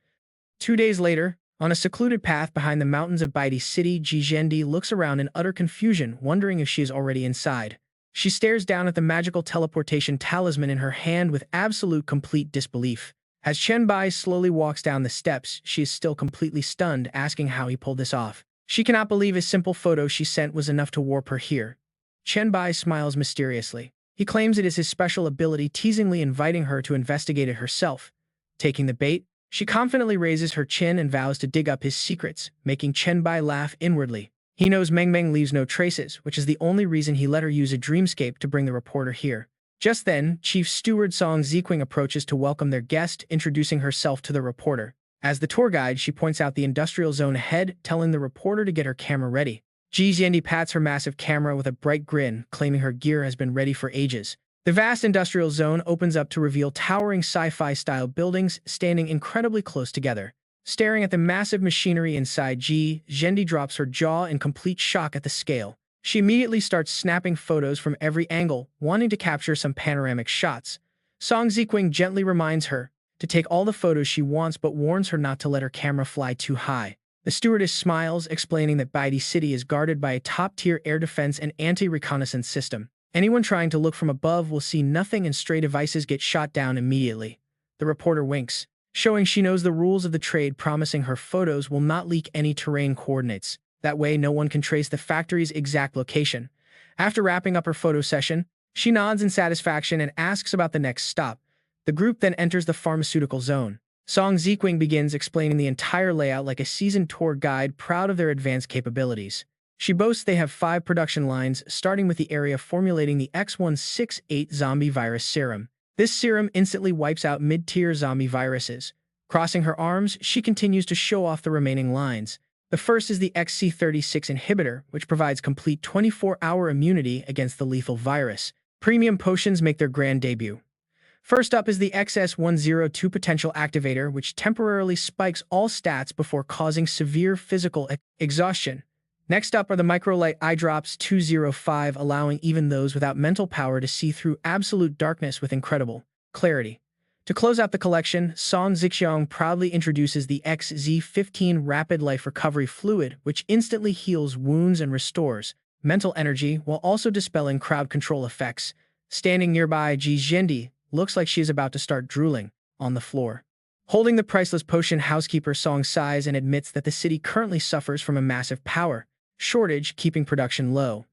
Speaker 1: 2 days later, on a secluded path behind the mountains of Baidi City, Ji Zhendi looks around in utter confusion, wondering if she is already inside. She stares down at the magical teleportation talisman in her hand with absolute complete disbelief. As Chen Bai slowly walks down the steps, she is still completely stunned, asking how he pulled this off. She cannot believe a simple photo she sent was enough to warp her here. Chen Bai smiles mysteriously. He claims it is his special ability, teasingly inviting her to investigate it herself. Taking the bait, she confidently raises her chin and vows to dig up his secrets, making Chen Bai laugh inwardly. He knows Meng Meng leaves no traces, which is the only reason he let her use a dreamscape to bring the reporter here. Just then, Chief Steward Song Ziqing approaches to welcome their guest, introducing herself to the reporter. As the tour guide, she points out the industrial zone ahead, telling the reporter to get her camera ready. Ji Zhendi pats her massive camera with a bright grin, claiming her gear has been ready for ages. The vast industrial zone opens up to reveal towering sci-fi-style buildings standing incredibly close together. Staring at the massive machinery inside, Ji Zhendi drops her jaw in complete shock at the scale. She immediately starts snapping photos from every angle, wanting to capture some panoramic shots. Song Ziqing gently reminds her to take all the photos she wants, but warns her not to let her camera fly too high. The stewardess smiles, explaining that Baidi City is guarded by a top-tier air defense and anti-reconnaissance system. Anyone trying to look from above will see nothing and stray devices get shot down immediately. The reporter winks, showing she knows the rules of the trade, promising her photos will not leak any terrain coordinates. That way, no one can trace the factory's exact location. After wrapping up her photo session, she nods in satisfaction and asks about the next stop. The group then enters the pharmaceutical zone. Song Ziqing begins explaining the entire layout like a seasoned tour guide, proud of their advanced capabilities. She boasts they have 5 production lines, starting with the area formulating the X168 zombie virus serum. This serum instantly wipes out mid-tier zombie viruses. Crossing her arms, she continues to show off the remaining lines. The first is the XC36 inhibitor, which provides complete 24-hour immunity against the lethal virus. Premium potions make their grand debut. First up is the XS-102 potential activator, which temporarily spikes all stats before causing severe physical exhaustion. Next up are the microlight eye drops 205, allowing even those without mental power to see through absolute darkness with incredible clarity. To close out the collection, Song Ziqiang proudly introduces the XZ15 Rapid Life Recovery Fluid, which instantly heals wounds and restores mental energy while also dispelling crowd control effects. Standing nearby, Ji Zhendi looks like she is about to start drooling on the floor. Holding the priceless potion, housekeeper Song sighs and admits that the city currently suffers from a massive power shortage, keeping production low.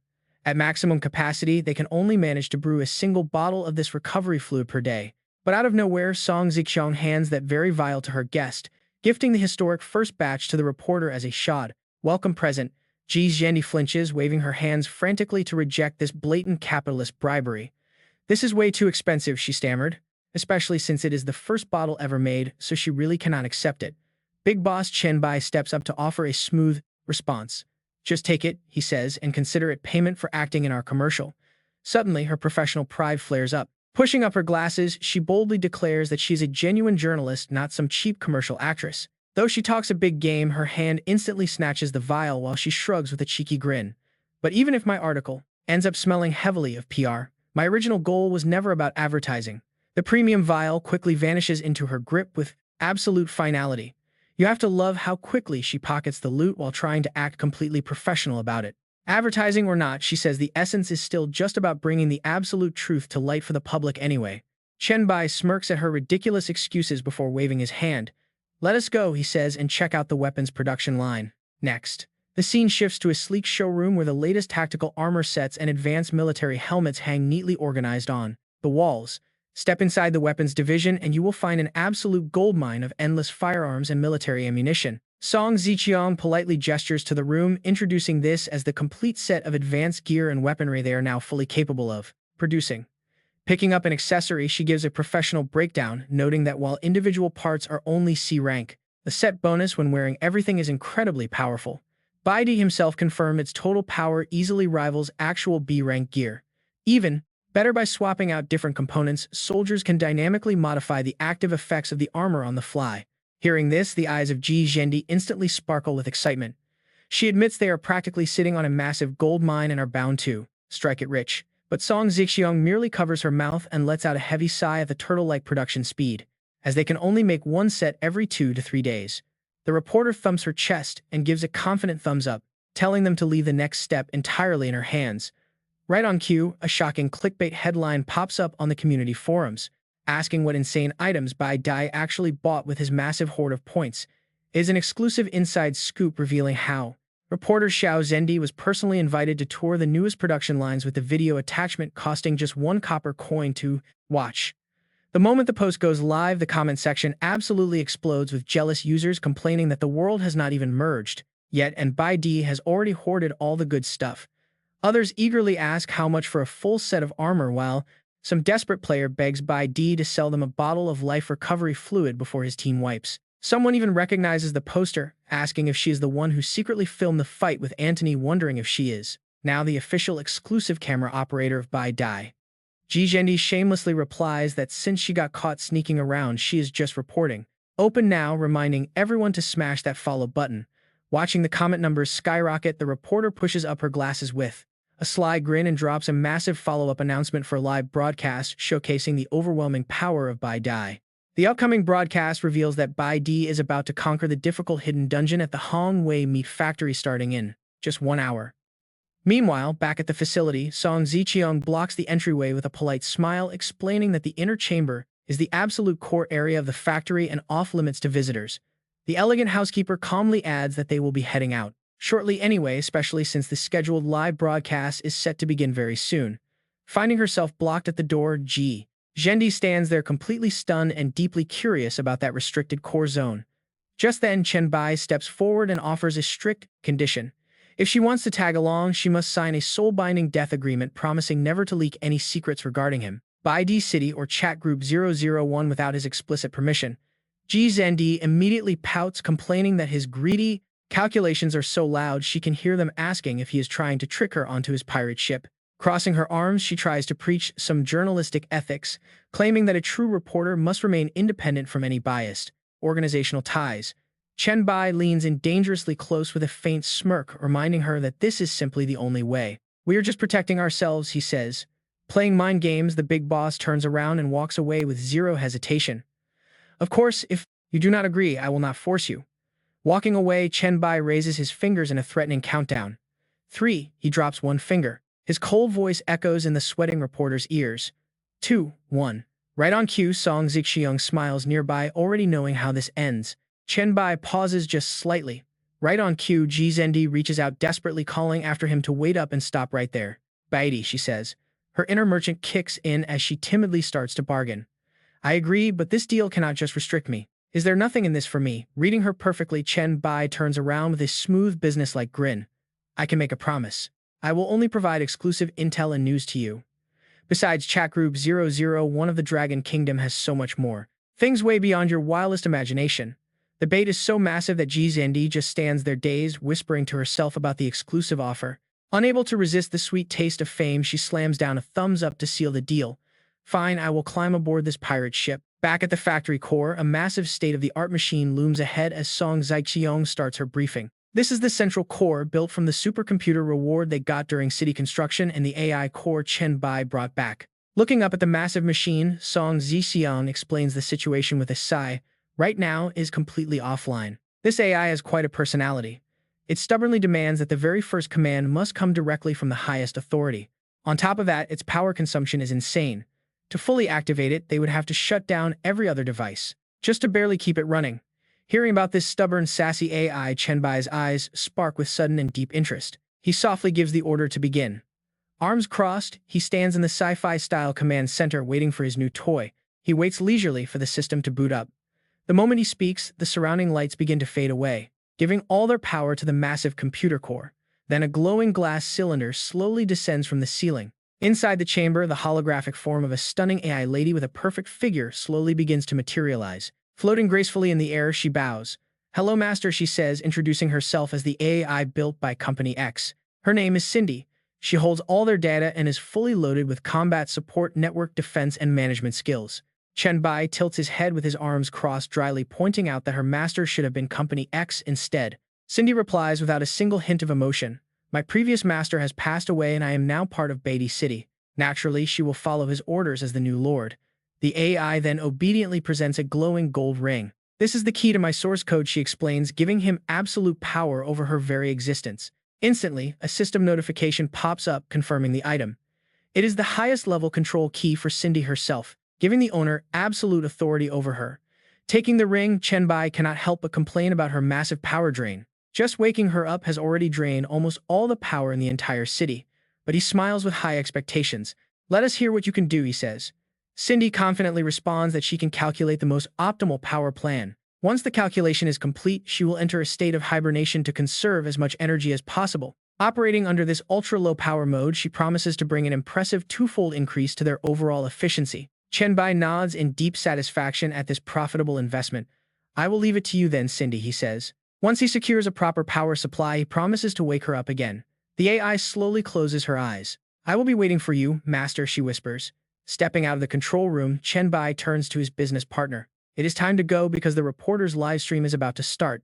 Speaker 1: At maximum capacity, they can only manage to brew a single bottle of this recovery fluid per day. But out of nowhere, Song Zixiang hands that very vial to her guest, gifting the historic first batch to the reporter as a shod welcome present. Ji Zhendi flinches, waving her hands frantically to reject this blatant capitalist bribery. "This is way too expensive," she stammered, "especially since it is the first bottle ever made, so she really cannot accept it." Big boss Chen Bai steps up to offer a smooth response. "Just take it," he says, "and consider it payment for acting in our commercial." Suddenly, her professional pride flares up. Pushing up her glasses, she boldly declares that she's a genuine journalist, not some cheap commercial actress. Though she talks a big game, her hand instantly snatches the vial while she shrugs with a cheeky grin. "But even if my article ends up smelling heavily of PR, my original goal was never about advertising." The premium vial quickly vanishes into her grip with absolute finality. You have to love how quickly she pockets the loot while trying to act completely professional about it. Advertising or not, she says the essence is still just about bringing the absolute truth to light for the public anyway. Chen Bai smirks at her ridiculous excuses before waving his hand. "Let us go," he says, "and check out the weapons production line." Next, the scene shifts to a sleek showroom where the latest tactical armor sets and advanced military helmets hang neatly organized on the walls. Step inside the weapons division and you will find an absolute goldmine of endless firearms and military ammunition. Song Ziqiang politely gestures to the room, introducing this as the complete set of advanced gear and weaponry they are now fully capable of producing. Picking up an accessory, she gives a professional breakdown, noting that while individual parts are only C rank, the set bonus when wearing everything is incredibly powerful. Baidi himself confirmed its total power easily rivals actual B rank gear. Even better, by swapping out different components, soldiers can dynamically modify the active effects of the armor on the fly. Hearing this, the eyes of Ji Zhendi instantly sparkle with excitement. She admits they are practically sitting on a massive gold mine and are bound to strike it rich. But Song Zixiang merely covers her mouth and lets out a heavy sigh at the turtle-like production speed, as they can only make one set every 2 to 3 days. The reporter thumps her chest and gives a confident thumbs up, telling them to leave the next step entirely in her hands. Right on cue, a shocking clickbait headline pops up on the community forums, asking what insane items Bai Dai actually bought with his massive hoard of points. It is an exclusive inside scoop revealing how reporter Xiao Zendi was personally invited to tour the newest production lines with the video attachment costing just 1 copper coin to watch. The moment the post goes live, the comment section absolutely explodes with jealous users complaining that the world has not even merged yet and Bai Di has already hoarded all the good stuff. Others eagerly ask how much for a full set of armor, while some desperate player begs Bai Di to sell them a bottle of life recovery fluid before his team wipes. Someone even recognizes the poster, asking if she is the one who secretly filmed the fight, with Anthony wondering if she is now the official exclusive camera operator of Bai Dai. Ji Zhendi shamelessly replies that since she got caught sneaking around, she is just reporting. Open now, reminding everyone to smash that follow button. Watching the comment numbers skyrocket, the reporter pushes up her glasses with a sly grin and drops a massive follow-up announcement for a live broadcast showcasing the overwhelming power of Bai Dai. The upcoming broadcast reveals that Bai Di is about to conquer the difficult hidden dungeon at the Hong Wei meat factory starting in just 1 hour. Meanwhile, back at the facility, Song Ziqiang blocks the entryway with a polite smile, explaining that the inner chamber is the absolute core area of the factory and off-limits to visitors. The elegant housekeeper calmly adds that they will be heading out shortly anyway, especially since the scheduled live broadcast is set to begin very soon. Finding herself blocked at the door, Ji Zhendi stands there completely stunned and deeply curious about that restricted core zone. Just then, Chen Bai steps forward and offers a strict condition. If she wants to tag along, she must sign a soul-binding death agreement promising never to leak any secrets regarding him, Bai Di City or Chat Group 001 without his explicit permission. Ji Zhendi immediately pouts, complaining that his greedy calculations are so loud she can hear them asking if he is trying to trick her onto his pirate ship. Crossing her arms, she tries to preach some journalistic ethics, claiming that a true reporter must remain independent from any biased organizational ties. Chen Bai leans in dangerously close with a faint smirk, reminding her that this is simply the only way. "We are just protecting ourselves," he says. Playing mind games, the big boss turns around and walks away with zero hesitation. "Of course, if you do not agree, I will not force you." Walking away, Chen Bai raises his fingers in a threatening countdown. 3. He drops one finger. His cold voice echoes in the sweating reporter's ears. 2. 1. Right on cue, Song Zixiang smiles nearby, already knowing how this ends. Chen Bai pauses just slightly. Right on cue, Ji Zhendi reaches out desperately, calling after him to wait up and stop right there. Baidi, she says. Her inner merchant kicks in as she timidly starts to bargain. I agree, but this deal cannot just restrict me. Is there nothing in this for me? Reading her perfectly, Chen Bai turns around with a smooth business-like grin. I can make a promise. I will only provide exclusive intel and news to you. Besides, Chat Group 001 of the Dragon Kingdom has so much more. Things way beyond your wildest imagination. The bait is so massive that Ji Zhendi just stands there dazed, whispering to herself about the exclusive offer. Unable to resist the sweet taste of fame, she slams down a thumbs up to seal the deal. Fine, I will climb aboard this pirate ship. Back at the factory core, a massive state-of-the-art machine looms ahead as Song Zixiang starts her briefing. This is the central core, built from the supercomputer reward they got during city construction and the AI core Chen Bai brought back. Looking up at the massive machine, Song Zixiang explains the situation with a sigh. Right now is completely offline. This AI has quite a personality. It stubbornly demands that the very first command must come directly from the highest authority. On top of that, its power consumption is insane. To fully activate it, they would have to shut down every other device, just to barely keep it running. Hearing about this stubborn, sassy AI, Chen Bai's eyes spark with sudden and deep interest. He softly gives the order to begin. Arms crossed, he stands in the sci-fi-style command center waiting for his new toy. He waits leisurely for the system to boot up. The moment he speaks, the surrounding lights begin to fade away, giving all their power to the massive computer core. Then a glowing glass cylinder slowly descends from the ceiling. Inside the chamber, the holographic form of a stunning AI lady with a perfect figure slowly begins to materialize. Floating gracefully in the air, she bows. Hello, Master, she says, introducing herself as the AI built by Company X. Her name is Cindy. She holds all their data and is fully loaded with combat support, network defense, and management skills. Chen Bai tilts his head with his arms crossed, dryly pointing out that her master should have been Company X instead. Cindy replies without a single hint of emotion. My previous master has passed away and I am now part of Baidi City. Naturally, she will follow his orders as the new lord. The AI then obediently presents a glowing gold ring. This is the key to my source code, she explains, giving him absolute power over her very existence. Instantly, a system notification pops up confirming the item. It is the highest level control key for Cindy herself, giving the owner absolute authority over her. Taking the ring, Chen Bai cannot help but complain about her massive power drain. Just waking her up has already drained almost all the power in the entire city. But he smiles with high expectations. Let us hear what you can do, he says. Cindy confidently responds that she can calculate the most optimal power plan. Once the calculation is complete, she will enter a state of hibernation to conserve as much energy as possible. Operating under this ultra-low power mode, she promises to bring an impressive twofold increase to their overall efficiency. Chen Bai nods in deep satisfaction at this profitable investment. I will leave it to you then, Cindy, he says. Once he secures a proper power supply, he promises to wake her up again. The AI slowly closes her eyes. I will be waiting for you, Master, she whispers. Stepping out of the control room, Chen Bai turns to his business partner. It is time to go because the reporter's live stream is about to start.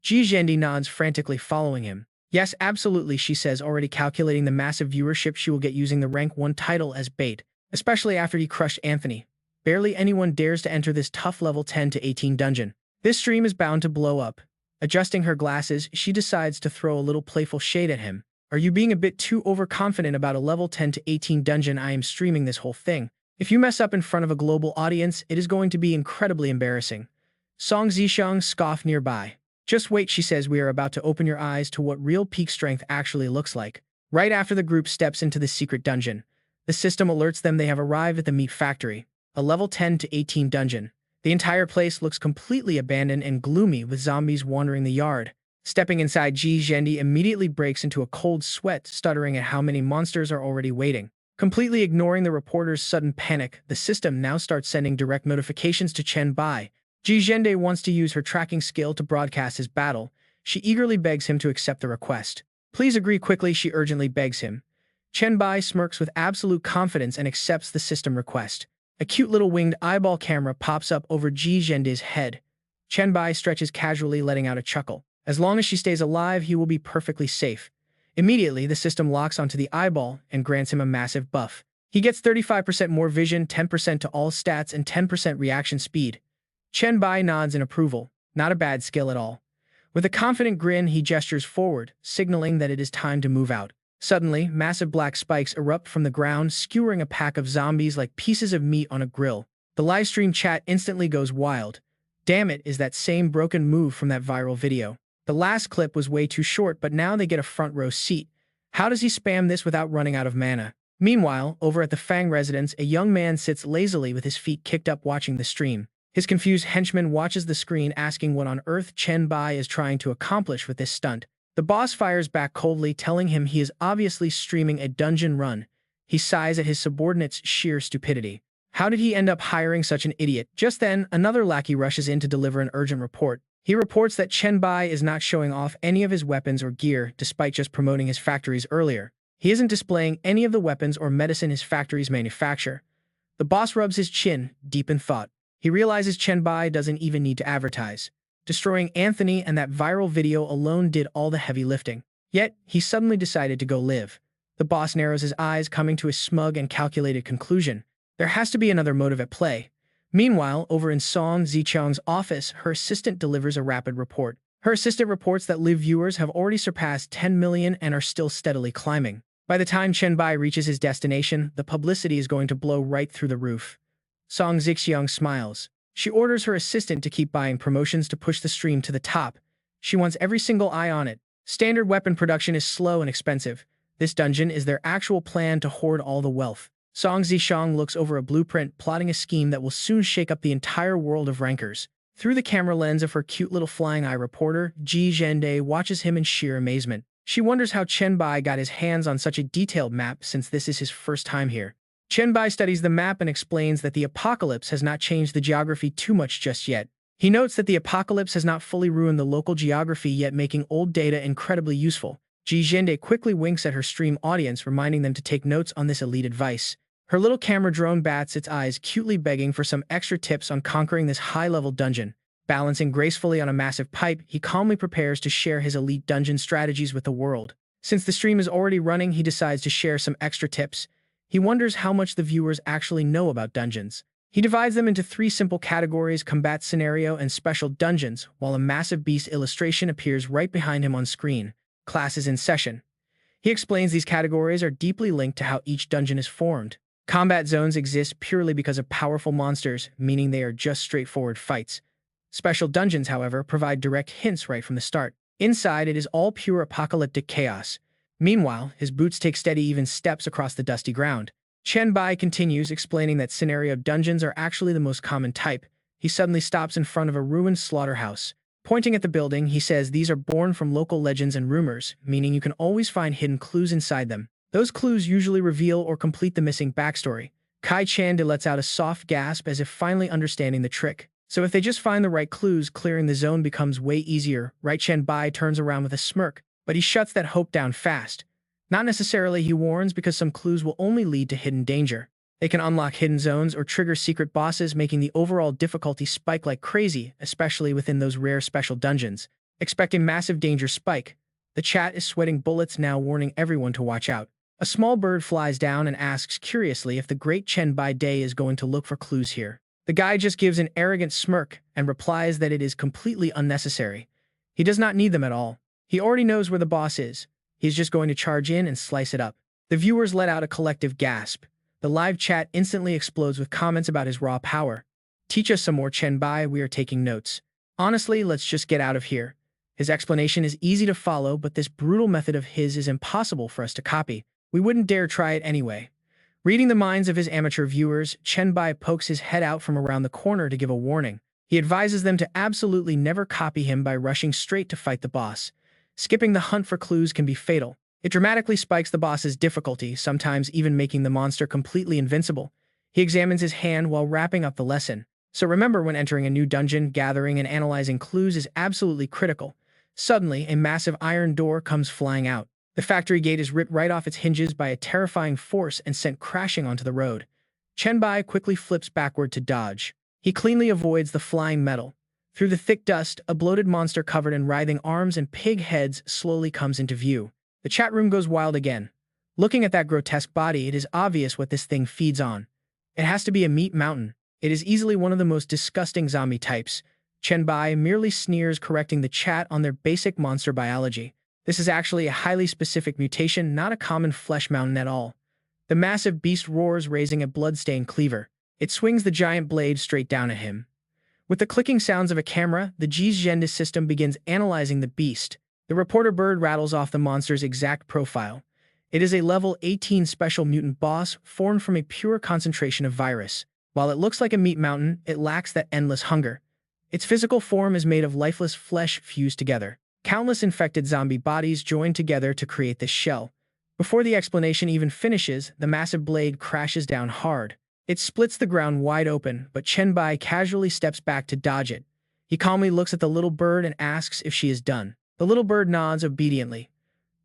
Speaker 1: Ji Zhendi nods frantically, following him. Yes, absolutely, she says, already calculating the massive viewership she will get using the rank 1 title as bait, especially after he crushed Anthony. Barely anyone dares to enter this tough level 10 to 18 dungeon. This stream is bound to blow up. Adjusting her glasses, she decides to throw a little playful shade at him. Are you being a bit too overconfident about a level 10 to 18 dungeon? I am streaming this whole thing. If you mess up in front of a global audience, it is going to be incredibly embarrassing. Song Zixiang scoffed nearby. Just wait, she says, we are about to open your eyes to what real peak strength actually looks like. Right after the group steps into the secret dungeon, the system alerts them they have arrived at the meat factory, a level 10 to 18 dungeon. The entire place looks completely abandoned and gloomy with zombies wandering the yard. Stepping inside, Ji Zhendi immediately breaks into a cold sweat, stuttering at how many monsters are already waiting. Completely ignoring the reporter's sudden panic, the system now starts sending direct notifications to Chen Bai. Ji Zhendi wants to use her tracking skill to broadcast his battle. She eagerly begs him to accept the request. Please agree quickly, she urgently begs him. Chen Bai smirks with absolute confidence and accepts the system request. A cute little winged eyeball camera pops up over Ji Zhendi's head. Chen Bai stretches casually, letting out a chuckle. As long as she stays alive, he will be perfectly safe. Immediately, the system locks onto the eyeball and grants him a massive buff. He gets 35% more vision, 10% to all stats, and 10% reaction speed. Chen Bai nods in approval. Not a bad skill at all. With a confident grin, he gestures forward, signaling that it is time to move out. Suddenly, massive black spikes erupt from the ground, skewering a pack of zombies like pieces of meat on a grill. The livestream chat instantly goes wild. Damn it, is that same broken move from that viral video. The last clip was way too short, but now they get a front row seat. How does he spam this without running out of mana? Meanwhile, over at the Fang residence, a young man sits lazily with his feet kicked up watching the stream. His confused henchman watches the screen, asking what on earth Chen Bai is trying to accomplish with this stunt. The boss fires back coldly, telling him he is obviously streaming a dungeon run. He sighs at his subordinate's sheer stupidity. How did he end up hiring such an idiot? Just then, another lackey rushes in to deliver an urgent report. He reports that Chen Bai is not showing off any of his weapons or gear, despite just promoting his factories earlier. He isn't displaying any of the weapons or medicine his factories manufacture. The boss rubs his chin, deep in thought. He realizes Chen Bai doesn't even need to advertise. Destroying Anthony and that viral video alone did all the heavy lifting. Yet, he suddenly decided to go live. The boss narrows his eyes, coming to a smug and calculated conclusion. There has to be another motive at play. Meanwhile, over in Song Zichang's office, her assistant delivers a rapid report. Her assistant reports that live viewers have already surpassed 10 million and are still steadily climbing. By the time Chen Bai reaches his destination, the publicity is going to blow right through the roof. Song Zixiang smiles. She orders her assistant to keep buying promotions to push the stream to the top. She wants every single eye on it. Standard weapon production is slow and expensive. This dungeon is their actual plan to hoard all the wealth. Song Zishang looks over a blueprint, plotting a scheme that will soon shake up the entire world of rankers. Through the camera lens of her cute little flying eye reporter, Ji Zhende watches him in sheer amazement. She wonders how Chen Bai got his hands on such a detailed map, since this is his first time here. Chen Bai studies the map and explains that the apocalypse has not changed the geography too much just yet. He notes that the apocalypse has not fully ruined the local geography yet, making old data incredibly useful. Ji Zhende quickly winks at her stream audience, reminding them to take notes on this elite advice. Her little camera drone bats its eyes, cutely begging for some extra tips on conquering this high-level dungeon. Balancing gracefully on a massive pipe, he calmly prepares to share his elite dungeon strategies with the world. Since the stream is already running, he decides to share some extra tips. He wonders how much the viewers actually know about dungeons. He divides them into 3 simple categories: combat scenario and special dungeons, while a massive beast illustration appears right behind him on screen. Classes in session. He explains these categories are deeply linked to how each dungeon is formed. Combat zones exist purely because of powerful monsters, meaning they are just straightforward fights. Special dungeons, however, provide direct hints right from the start. Inside, it is all pure apocalyptic chaos. Meanwhile, his boots take steady even steps across the dusty ground. Chen Bai continues, explaining that scenario dungeons are actually the most common type. He suddenly stops in front of a ruined slaughterhouse. Pointing at the building, he says these are born from local legends and rumors, meaning you can always find hidden clues inside them. Those clues usually reveal or complete the missing backstory. Kai Chande lets out a soft gasp as if finally understanding the trick. So if they just find the right clues, clearing the zone becomes way easier, right? Chen Bai turns around with a smirk, but he shuts that hope down fast. Not necessarily, he warns, because some clues will only lead to hidden danger. They can unlock hidden zones or trigger secret bosses, making the overall difficulty spike like crazy, especially within those rare special dungeons. Expecting massive danger spike. The chat is sweating bullets now, warning everyone to watch out. A small bird flies down and asks curiously if the great Chen Bai Day is going to look for clues here. The guy just gives an arrogant smirk and replies that it is completely unnecessary. He does not need them at all. He already knows where the boss is. He's just going to charge in and slice it up. The viewers let out a collective gasp. The live chat instantly explodes with comments about his raw power. Teach us some more, Chen Bai, we are taking notes. Honestly, let's just get out of here. His explanation is easy to follow, but this brutal method of his is impossible for us to copy. We wouldn't dare try it anyway. Reading the minds of his amateur viewers, Chen Bai pokes his head out from around the corner to give a warning. He advises them to absolutely never copy him by rushing straight to fight the boss. Skipping the hunt for clues can be fatal. It dramatically spikes the boss's difficulty, sometimes even making the monster completely invincible. He examines his hand while wrapping up the lesson. So remember, when entering a new dungeon, gathering and analyzing clues is absolutely critical. Suddenly, a massive iron door comes flying out. The factory gate is ripped right off its hinges by a terrifying force and sent crashing onto the road. Chen Bai quickly flips backward to dodge. He cleanly avoids the flying metal. Through the thick dust, a bloated monster covered in writhing arms and pig heads slowly comes into view. The chat room goes wild again. Looking at that grotesque body, it is obvious what this thing feeds on. It has to be a meat mountain. It is easily one of the most disgusting zombie types. Chen Bai merely sneers, correcting the chat on their basic monster biology. This is actually a highly specific mutation, not a common flesh mountain at all. The massive beast roars, raising a blood-stained cleaver. It swings the giant blade straight down at him. With the clicking sounds of a camera, the Gendis system begins analyzing the beast. The reporter bird rattles off the monster's exact profile. It is a level 18 special mutant boss formed from a pure concentration of virus. While it looks like a meat mountain, it lacks that endless hunger. Its physical form is made of lifeless flesh fused together. Countless infected zombie bodies join together to create this shell. Before the explanation even finishes, the massive blade crashes down hard. It splits the ground wide open, but Chen Bai casually steps back to dodge it. He calmly looks at the little bird and asks if she is done. The little bird nods obediently.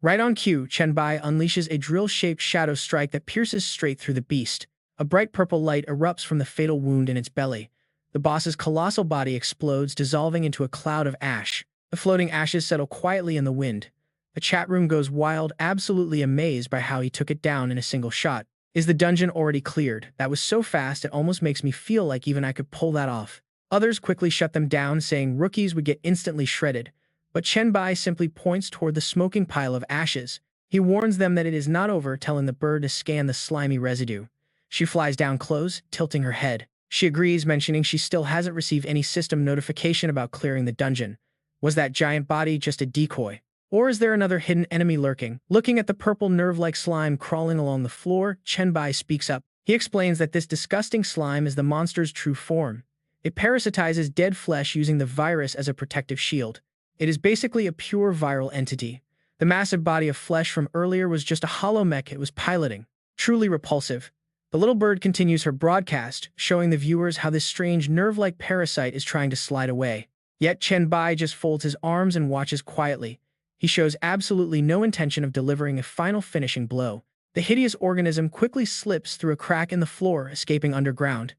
Speaker 1: Right on cue, Chen Bai unleashes a drill-shaped shadow strike that pierces straight through the beast. A bright purple light erupts from the fatal wound in its belly. The boss's colossal body explodes, dissolving into a cloud of ash. The floating ashes settle quietly in the wind. The chat room goes wild, absolutely amazed by how he took it down in a single shot. Is the dungeon already cleared? That was so fast it almost makes me feel like even I could pull that off. Others quickly shut them down, saying rookies would get instantly shredded. But Chen Bai simply points toward the smoking pile of ashes. He warns them that it is not over, telling the bird to scan the slimy residue. She flies down close, tilting her head. She agrees, mentioning she still hasn't received any system notification about clearing the dungeon. Was that giant body just a decoy? Or is there another hidden enemy lurking? Looking at the purple nerve-like slime crawling along the floor, Chen Bai speaks up. He explains that this disgusting slime is the monster's true form. It parasitizes dead flesh using the virus as a protective shield. It is basically a pure viral entity. The massive body of flesh from earlier was just a hollow mech it was piloting. Truly repulsive. The little bird continues her broadcast, showing the viewers how this strange nerve-like parasite is trying to slide away. Yet Chen Bai just folds his arms and watches quietly. He shows absolutely no intention of delivering a final finishing blow. The hideous organism quickly slips through a crack in the floor, escaping underground.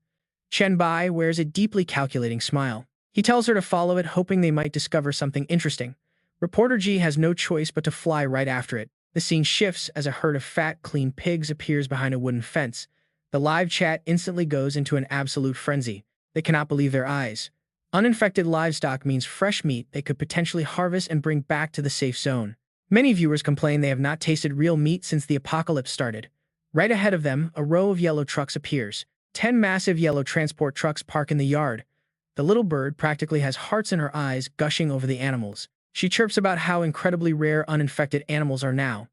Speaker 1: Chen Bai wears a deeply calculating smile. He tells her to follow it, hoping they might discover something interesting. Reporter G has no choice but to fly right after it. The scene shifts as a herd of fat, clean pigs appears behind a wooden fence. The live chat instantly goes into an absolute frenzy. They cannot believe their eyes. Uninfected livestock means fresh meat they could potentially harvest and bring back to the safe zone. Many viewers complain they have not tasted real meat since the apocalypse started. Right ahead of them, a row of yellow trucks appears. 10 massive yellow transport trucks park in the yard. The little bird practically has hearts in her eyes, gushing over the animals. She chirps about how incredibly rare uninfected animals are now.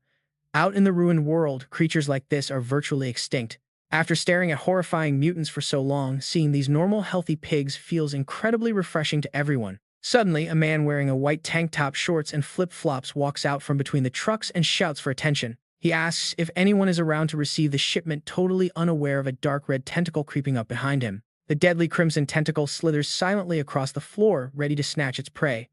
Speaker 1: Out in the ruined world, creatures like this are virtually extinct. After staring at horrifying mutants for so long, seeing these normal, healthy pigs feels incredibly refreshing to everyone. Suddenly, a man wearing a white tank top, shorts, and flip-flops walks out from between the trucks and shouts for attention. He asks if anyone is around to receive the shipment, totally unaware of a dark red tentacle creeping up behind him. The deadly crimson tentacle slithers silently across the floor, ready to snatch its prey.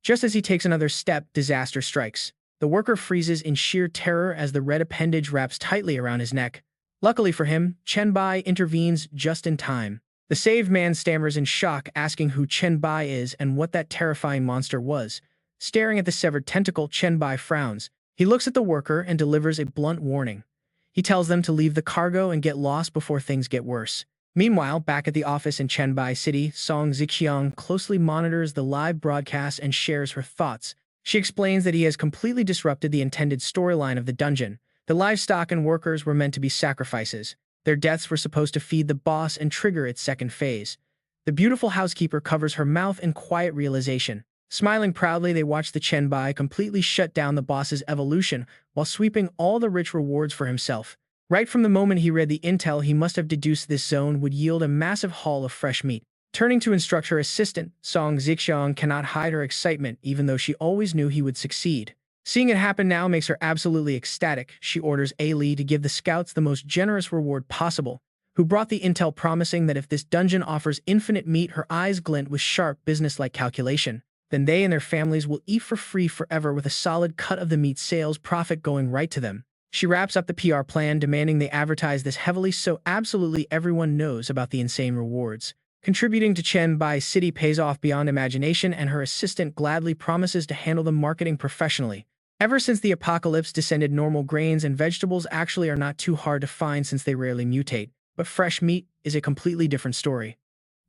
Speaker 1: Just as he takes another step, disaster strikes. The worker freezes in sheer terror as the red appendage wraps tightly around his neck. Luckily for him, Chen Bai intervenes just in time. The saved man stammers in shock, asking who Chen Bai is and what that terrifying monster was. Staring at the severed tentacle, Chen Bai frowns. He looks at the worker and delivers a blunt warning. He tells them to leave the cargo and get lost before things get worse. Meanwhile, back at the office in Chen Bai City, Song Zixiang closely monitors the live broadcast and shares her thoughts. She explains that he has completely disrupted the intended storyline of the dungeon. The livestock and workers were meant to be sacrifices. Their deaths were supposed to feed the boss and trigger its second phase. The beautiful housekeeper covers her mouth in quiet realization. Smiling proudly, they watch the Chen Bai completely shut down the boss's evolution while sweeping all the rich rewards for himself. Right from the moment he read the intel, he must have deduced this zone would yield a massive haul of fresh meat. Turning to instruct her assistant, Song Zixiang cannot hide her excitement, even though she always knew he would succeed. Seeing it happen now makes her absolutely ecstatic. She orders A. Li to give the scouts the most generous reward possible, who brought the intel promising that if this dungeon offers infinite meat, her eyes glint with sharp, business-like calculation. Then they and their families will eat for free forever with a solid cut of the meat sales profit going right to them. She wraps up the PR plan, demanding they advertise this heavily so absolutely everyone knows about the insane rewards. Contributing to Chen Bai City pays off beyond imagination, and her assistant gladly promises to handle the marketing professionally. Ever since the apocalypse descended, normal grains and vegetables actually are not too hard to find since they rarely mutate, but fresh meat is a completely different story.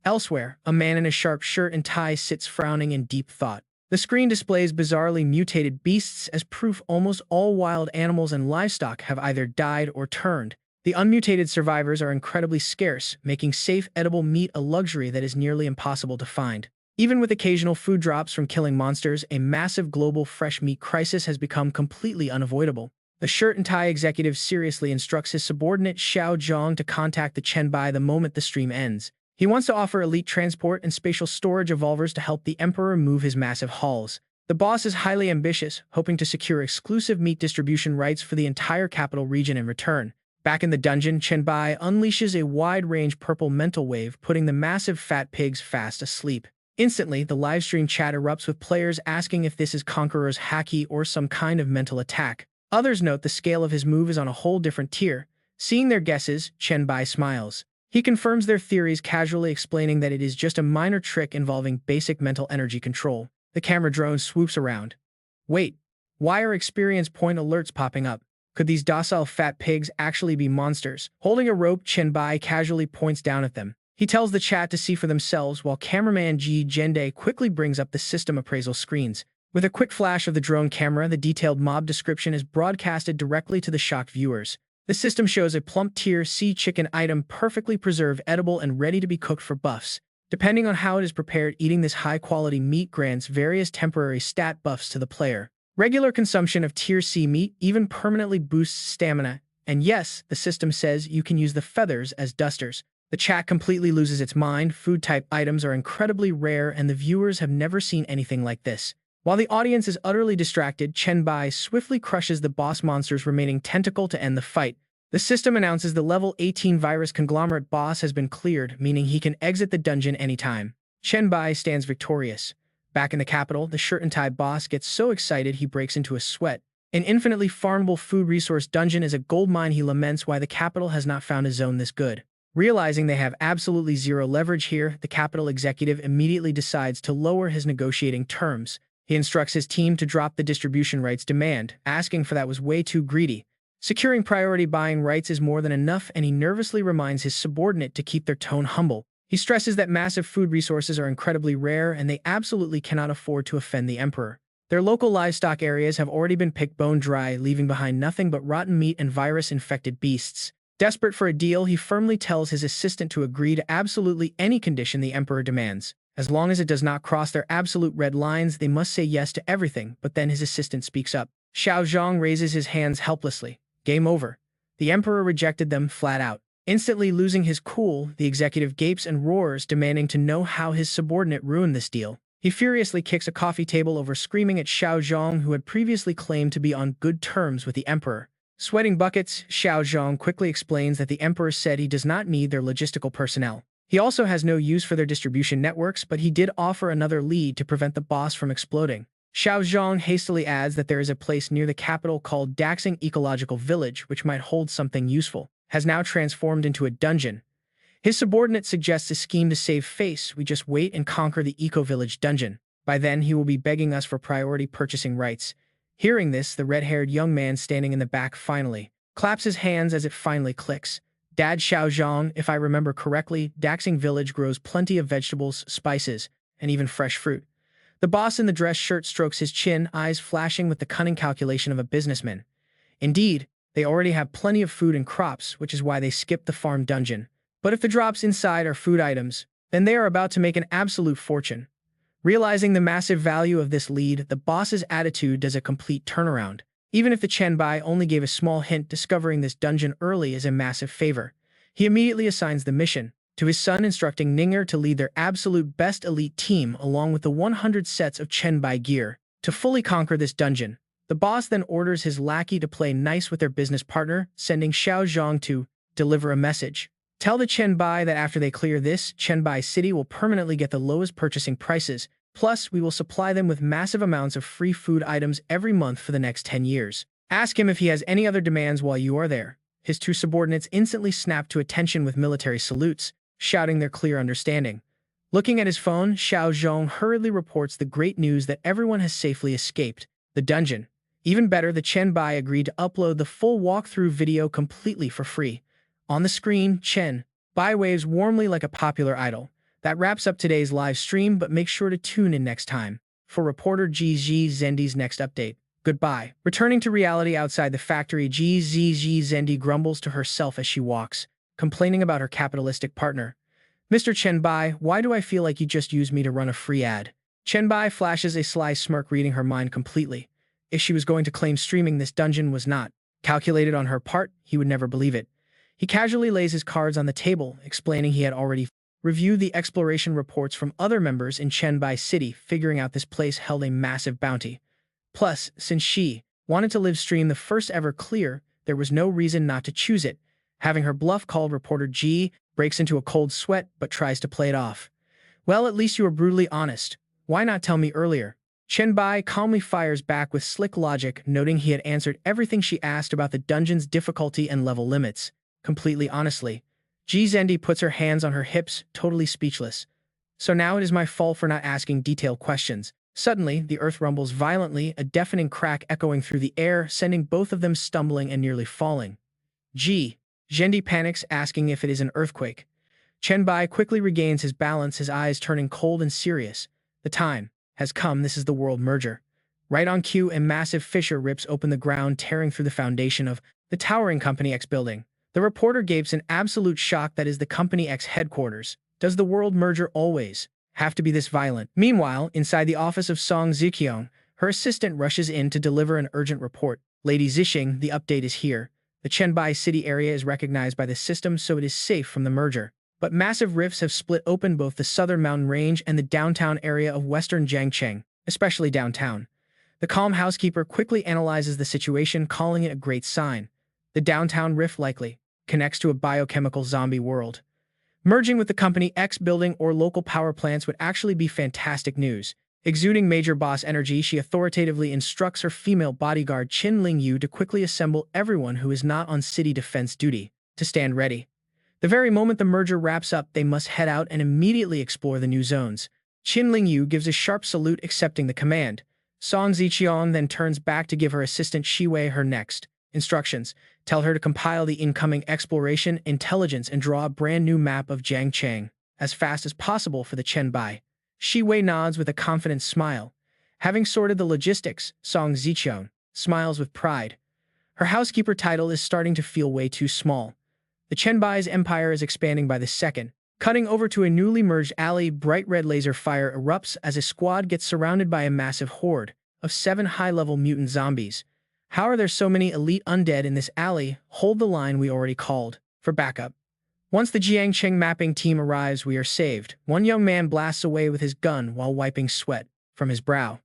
Speaker 1: Elsewhere, a man in a sharp shirt and tie sits frowning in deep thought. The screen displays bizarrely mutated beasts as proof almost all wild animals and livestock have either died or turned. The unmutated survivors are incredibly scarce, making safe, edible meat a luxury that is nearly impossible to find. Even with occasional food drops from killing monsters, a massive global fresh meat crisis has become completely unavoidable. The shirt and tie executive seriously instructs his subordinate Xiao Zhang to contact the Chen Bai the moment the stream ends. He wants to offer elite transport and spatial storage evolvers to help the Emperor move his massive hauls. The boss is highly ambitious, hoping to secure exclusive meat distribution rights for the entire capital region in return. Back in the dungeon, Chen Bai unleashes a wide-range purple mental wave, putting the massive fat pigs fast asleep. Instantly, the livestream chat erupts with players asking if this is Conqueror's haki or some kind of mental attack. Others note the scale of his move is on a whole different tier. Seeing their guesses, Chen Bai smiles. He confirms their theories, casually explaining that it is just a minor trick involving basic mental energy control. The camera drone swoops around. Wait, why are experience point alerts popping up? Could these docile fat pigs actually be monsters? Holding a rope, Chen Bai casually points down at them. He tells the chat to see for themselves while cameraman Ji Jende quickly brings up the system appraisal screens. With a quick flash of the drone camera, the detailed mob description is broadcasted directly to the shocked viewers. The system shows a plump tier C chicken item, perfectly preserved, edible, and ready to be cooked for buffs. Depending on how it is prepared, eating this high-quality meat grants various temporary stat buffs to the player. Regular consumption of tier C meat even permanently boosts stamina, and yes, the system says you can use the feathers as dusters. The chat completely loses its mind. Food-type items are incredibly rare, and the viewers have never seen anything like this. While the audience is utterly distracted, Chen Bai swiftly crushes the boss monster's remaining tentacle to end the fight. The system announces the level 18 virus conglomerate boss has been cleared, meaning he can exit the dungeon anytime. Chen Bai stands victorious. Back in the capital, the shirt and tie boss gets so excited he breaks into a sweat. An infinitely farmable food resource dungeon is a goldmine. He laments why the capital has not found a zone this good. Realizing they have absolutely zero leverage here, the capital executive immediately decides to lower his negotiating terms. He instructs his team to drop the distribution rights demand. Asking for that was way too greedy. Securing priority buying rights is more than enough, and he nervously reminds his subordinate to keep their tone humble. He stresses that massive food resources are incredibly rare and they absolutely cannot afford to offend the Emperor. Their local livestock areas have already been picked bone dry, leaving behind nothing but rotten meat and virus-infected beasts. Desperate for a deal, he firmly tells his assistant to agree to absolutely any condition the Emperor demands. As long as it does not cross their absolute red lines, they must say yes to everything, but then his assistant speaks up. Xiao Zhang raises his hands helplessly. Game over. The Emperor rejected them flat out. Instantly losing his cool, the executive gapes and roars, demanding to know how his subordinate ruined this deal. He furiously kicks a coffee table over, screaming at Xiao Zhang, who had previously claimed to be on good terms with the Emperor. Sweating buckets, Xiao Zhang quickly explains that the Emperor said he does not need their logistical personnel. He also has no use for their distribution networks, but he did offer another lead to prevent the boss from exploding. Xiao Zhang hastily adds that there is a place near the capital called Daxing Ecological Village, which might hold something useful. Has now transformed into a dungeon. His subordinate suggests a scheme to save face. We just wait and conquer the Eco-Village dungeon. By then, he will be begging us for priority purchasing rights. Hearing this, the red-haired young man standing in the back finally claps his hands as it finally clicks. Dad Xiao Zhang, if I remember correctly, Daxing Village grows plenty of vegetables, spices, and even fresh fruit. The boss in the dress shirt strokes his chin, eyes flashing with the cunning calculation of a businessman. Indeed, they already have plenty of food and crops, which is why they skipped the farm dungeon. But if the drops inside are food items, then they are about to make an absolute fortune. Realizing the massive value of this lead, the boss's attitude does a complete turnaround. Even if the Chen Bai only gave a small hint, discovering this dungeon early is a massive favor. He immediately assigns the mission to his son, instructing Ninger to lead their absolute best elite team along with the 100 sets of Chen Bai gear to fully conquer this dungeon. The boss then orders his lackey to play nice with their business partner, sending Xiao Zhang to deliver a message. Tell the Chen Bai that after they clear this, Chen Bai City will permanently get the lowest purchasing prices. Plus, we will supply them with massive amounts of free food items every month for the next 10 years. Ask him if he has any other demands while you are there. His two subordinates instantly snap to attention with military salutes, shouting their clear understanding. Looking at his phone, Xiao Zhang hurriedly reports the great news that everyone has safely escaped the dungeon. Even better, the Chen Bai agreed to upload the full walkthrough video completely for free. On the screen, Chen Bai waves warmly like a popular idol. That wraps up today's live stream, but make sure to tune in next time for reporter GZ Zendi's next update. Goodbye. Returning to reality outside the factory, GZZ Zendi grumbles to herself as she walks, complaining about her capitalistic partner. Mr. Chen Bai, why do I feel like you just used me to run a free ad? Chen Bai flashes a sly smirk, reading her mind completely. If she was going to claim streaming this dungeon was not calculated on her part, he would never believe it. He casually lays his cards on the table, explaining he had already reviewed the exploration reports from other members in Chen Bai City, figuring out this place held a massive bounty. Plus, since she wanted to live stream the first ever clear, there was no reason not to choose it. Having her bluff called, reporter G breaks into a cold sweat but tries to play it off. Well, at least you were brutally honest. Why not tell me earlier? Chen Bai calmly fires back with slick logic, noting he had answered everything she asked about the dungeon's difficulty and level limits. Completely honestly. G Zendi puts her hands on her hips, totally speechless. So now it is my fault for not asking detailed questions. Suddenly, the earth rumbles violently, a deafening crack echoing through the air, sending both of them stumbling and nearly falling. G Zendi panics, asking if it is an earthquake. Chen Bai quickly regains his balance, his eyes turning cold and serious. The time has come. This is the world merger. Right on cue, a massive fissure rips open the ground, tearing through the foundation of the towering Company X building. The reporter gapes in absolute shock. That is the Company X headquarters. Does the world merger always have to be this violent? Meanwhile, inside the office of Song Ziqiang, her assistant rushes in to deliver an urgent report. Lady Zixing, the update is here. The Chen Bai City area is recognized by the system, so it is safe from the merger. But massive rifts have split open both the southern mountain range and the downtown area of western Jiangcheng, especially downtown. The calm housekeeper quickly analyzes the situation, calling it a great sign. The downtown rift likely connects to a biochemical zombie world. Merging with the Company X building or local power plants would actually be fantastic news. Exuding major boss energy, she authoritatively instructs her female bodyguard Qin Lingyu to quickly assemble everyone who is not on city defense duty to stand ready. The very moment the merger wraps up, they must head out and immediately explore the new zones. Qin Lingyu gives a sharp salute, accepting the command. Song Ziqiang then turns back to give her assistant Shiwei her next instructions. Tell her to compile the incoming exploration intelligence and draw a brand new map of Jiangcheng as fast as possible for the Chen Bai. Shiwei nods with a confident smile. Having sorted the logistics, Song Ziqiang smiles with pride. Her housekeeper title is starting to feel way too small. The Chen Bai's empire is expanding by the second. Cutting over to a newly merged alley, bright red laser fire erupts as a squad gets surrounded by a massive horde of 7 high-level mutant zombies. How are there so many elite undead in this alley? Hold the line, we already called for backup. Once the Jiangcheng mapping team arrives, we are saved. One young man blasts away with his gun while wiping sweat from his brow.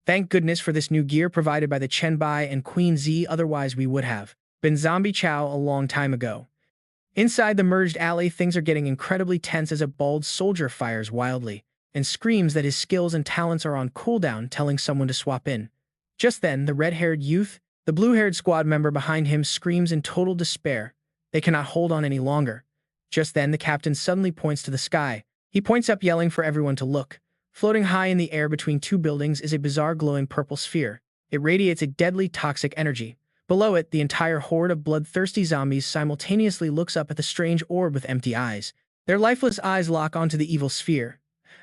Speaker 1: Thank goodness for this new gear provided by the Chen Bai and Queen Z, otherwise we would have been zombie chow a long time ago. Inside the merged alley, things are getting incredibly tense as a bald soldier fires wildly and screams that his skills and talents are on cooldown, telling someone to swap in. Just then, the red-haired youth, the blue-haired squad member behind him, screams in total despair. They cannot hold on any longer. Just then, the captain suddenly points to the sky. He points up, yelling for everyone to look. Floating high in the air between 2 buildings is a bizarre glowing purple sphere. It radiates a deadly toxic energy. Below it, the entire horde of bloodthirsty zombies simultaneously looks up at the strange orb with empty eyes. Their lifeless eyes lock onto the evil sphere.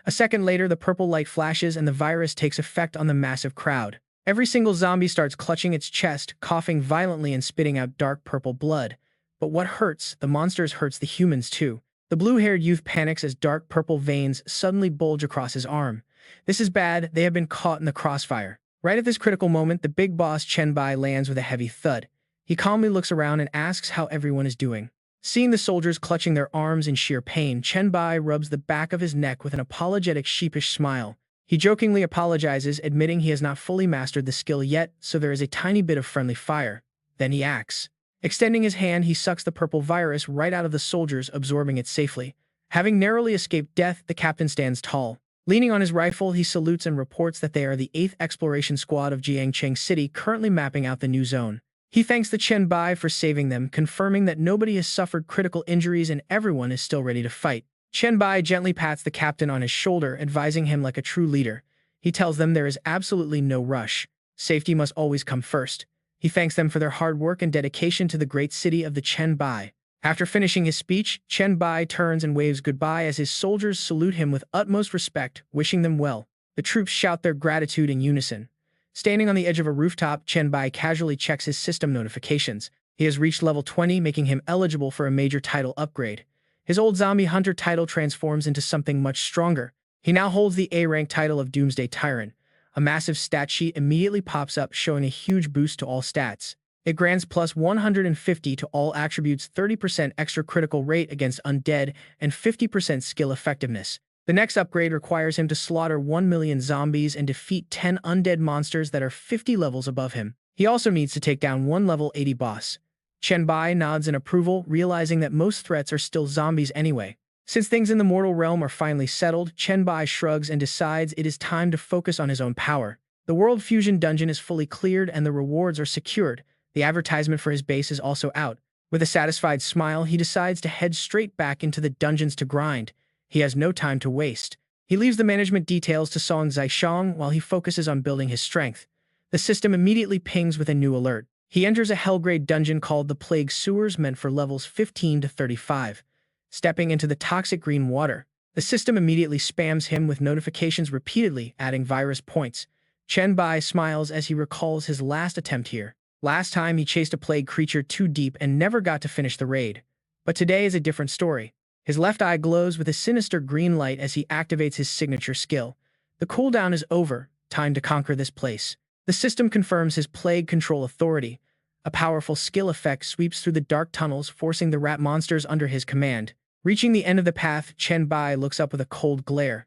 Speaker 1: A second later, the purple light flashes and the virus takes effect on the massive crowd. Every single zombie starts clutching its chest, coughing violently and spitting out dark purple blood. But what hurts the monsters hurts the humans too. The blue-haired youth panics as dark purple veins suddenly bulge across his arm. This is bad, they have been caught in the crossfire. Right at this critical moment, the big boss Chen Bai lands with a heavy thud. He calmly looks around and asks how everyone is doing. Seeing the soldiers clutching their arms in sheer pain, Chen Bai rubs the back of his neck with an apologetic, sheepish smile. He jokingly apologizes, admitting he has not fully mastered the skill yet, so there is a tiny bit of friendly fire. Then he acts. Extending his hand, he sucks the purple virus right out of the soldiers, absorbing it safely. Having narrowly escaped death, the captain stands tall. Leaning on his rifle, he salutes and reports that they are the 8th Exploration Squad of Jiangcheng City, currently mapping out the new zone. He thanks the Chen Bai for saving them, confirming that nobody has suffered critical injuries and everyone is still ready to fight. Chen Bai gently pats the captain on his shoulder, advising him like a true leader. He tells them there is absolutely no rush. Safety must always come first. He thanks them for their hard work and dedication to the great city of the Chen Bai. After finishing his speech, Chen Bai turns and waves goodbye as his soldiers salute him with utmost respect, wishing them well. The troops shout their gratitude in unison. Standing on the edge of a rooftop, Chen Bai casually checks his system notifications. He has reached level 20, making him eligible for a major title upgrade. His old zombie hunter title transforms into something much stronger. He now holds the A-rank title of Doomsday Tyrant. A massive stat sheet immediately pops up, showing a huge boost to all stats. It grants plus 150 to all attributes, 30% extra critical rate against undead, and 50% skill effectiveness. The next upgrade requires him to slaughter 1 million zombies and defeat 10 undead monsters that are 50 levels above him. He also needs to take down one level 80 boss. Chen Bai nods in approval, realizing that most threats are still zombies anyway. Since things in the mortal realm are finally settled, Chen Bai shrugs and decides it is time to focus on his own power. The World Fusion dungeon is fully cleared and the rewards are secured. The advertisement for his base is also out. With a satisfied smile, he decides to head straight back into the dungeons to grind. He has no time to waste. He leaves the management details to Song Zhaishang while he focuses on building his strength. The system immediately pings with a new alert. He enters a hell-grade dungeon called the Plague Sewers, meant for levels 15 to 35. Stepping into the toxic green water, the system immediately spams him with notifications repeatedly, adding virus points. Chen Bai smiles as he recalls his last attempt here. Last time he chased a plague creature too deep and never got to finish the raid. But today is a different story. His left eye glows with a sinister green light as he activates his signature skill. The cooldown is over. Time to conquer this place. The system confirms his plague control authority. A powerful skill effect sweeps through the dark tunnels, forcing the rat monsters under his command. Reaching the end of the path, Chen Bai looks up with a cold glare.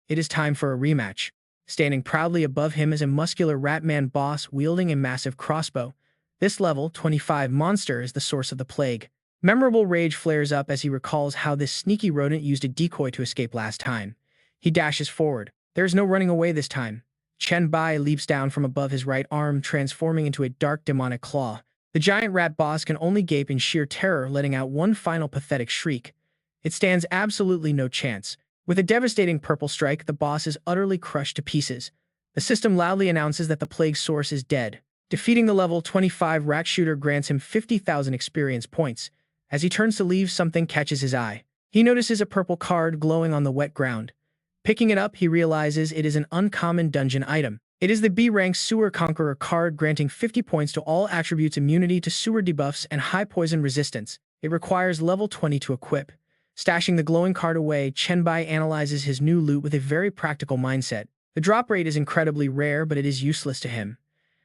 Speaker 1: It is time for a rematch. Standing proudly above him is a muscular rat-man boss wielding a massive crossbow. This level 25 monster is the source of the plague. Memorable rage flares up as he recalls how this sneaky rodent used a decoy to escape last time. He dashes forward. There is no running away this time. Chen Bai leaps down from above his right arm, transforming into a dark demonic claw. The giant rat boss can only gape in sheer terror, letting out one final pathetic shriek. It stands absolutely no chance. With a devastating purple strike, the boss is utterly crushed to pieces. The system loudly announces that the plague source is dead. Defeating the level 25 rat shooter grants him 50,000 experience points. As he turns to leave, something catches his eye. He notices a purple card glowing on the wet ground. Picking it up, he realizes it is an uncommon dungeon item. It is the B-rank Sewer Conqueror card, granting 50 points to all attributes, immunity to sewer debuffs, and high poison resistance. It requires level 20 to equip. Stashing the glowing card away, Chen Bai analyzes his new loot with a very practical mindset. The drop rate is incredibly rare, but it is useless to him.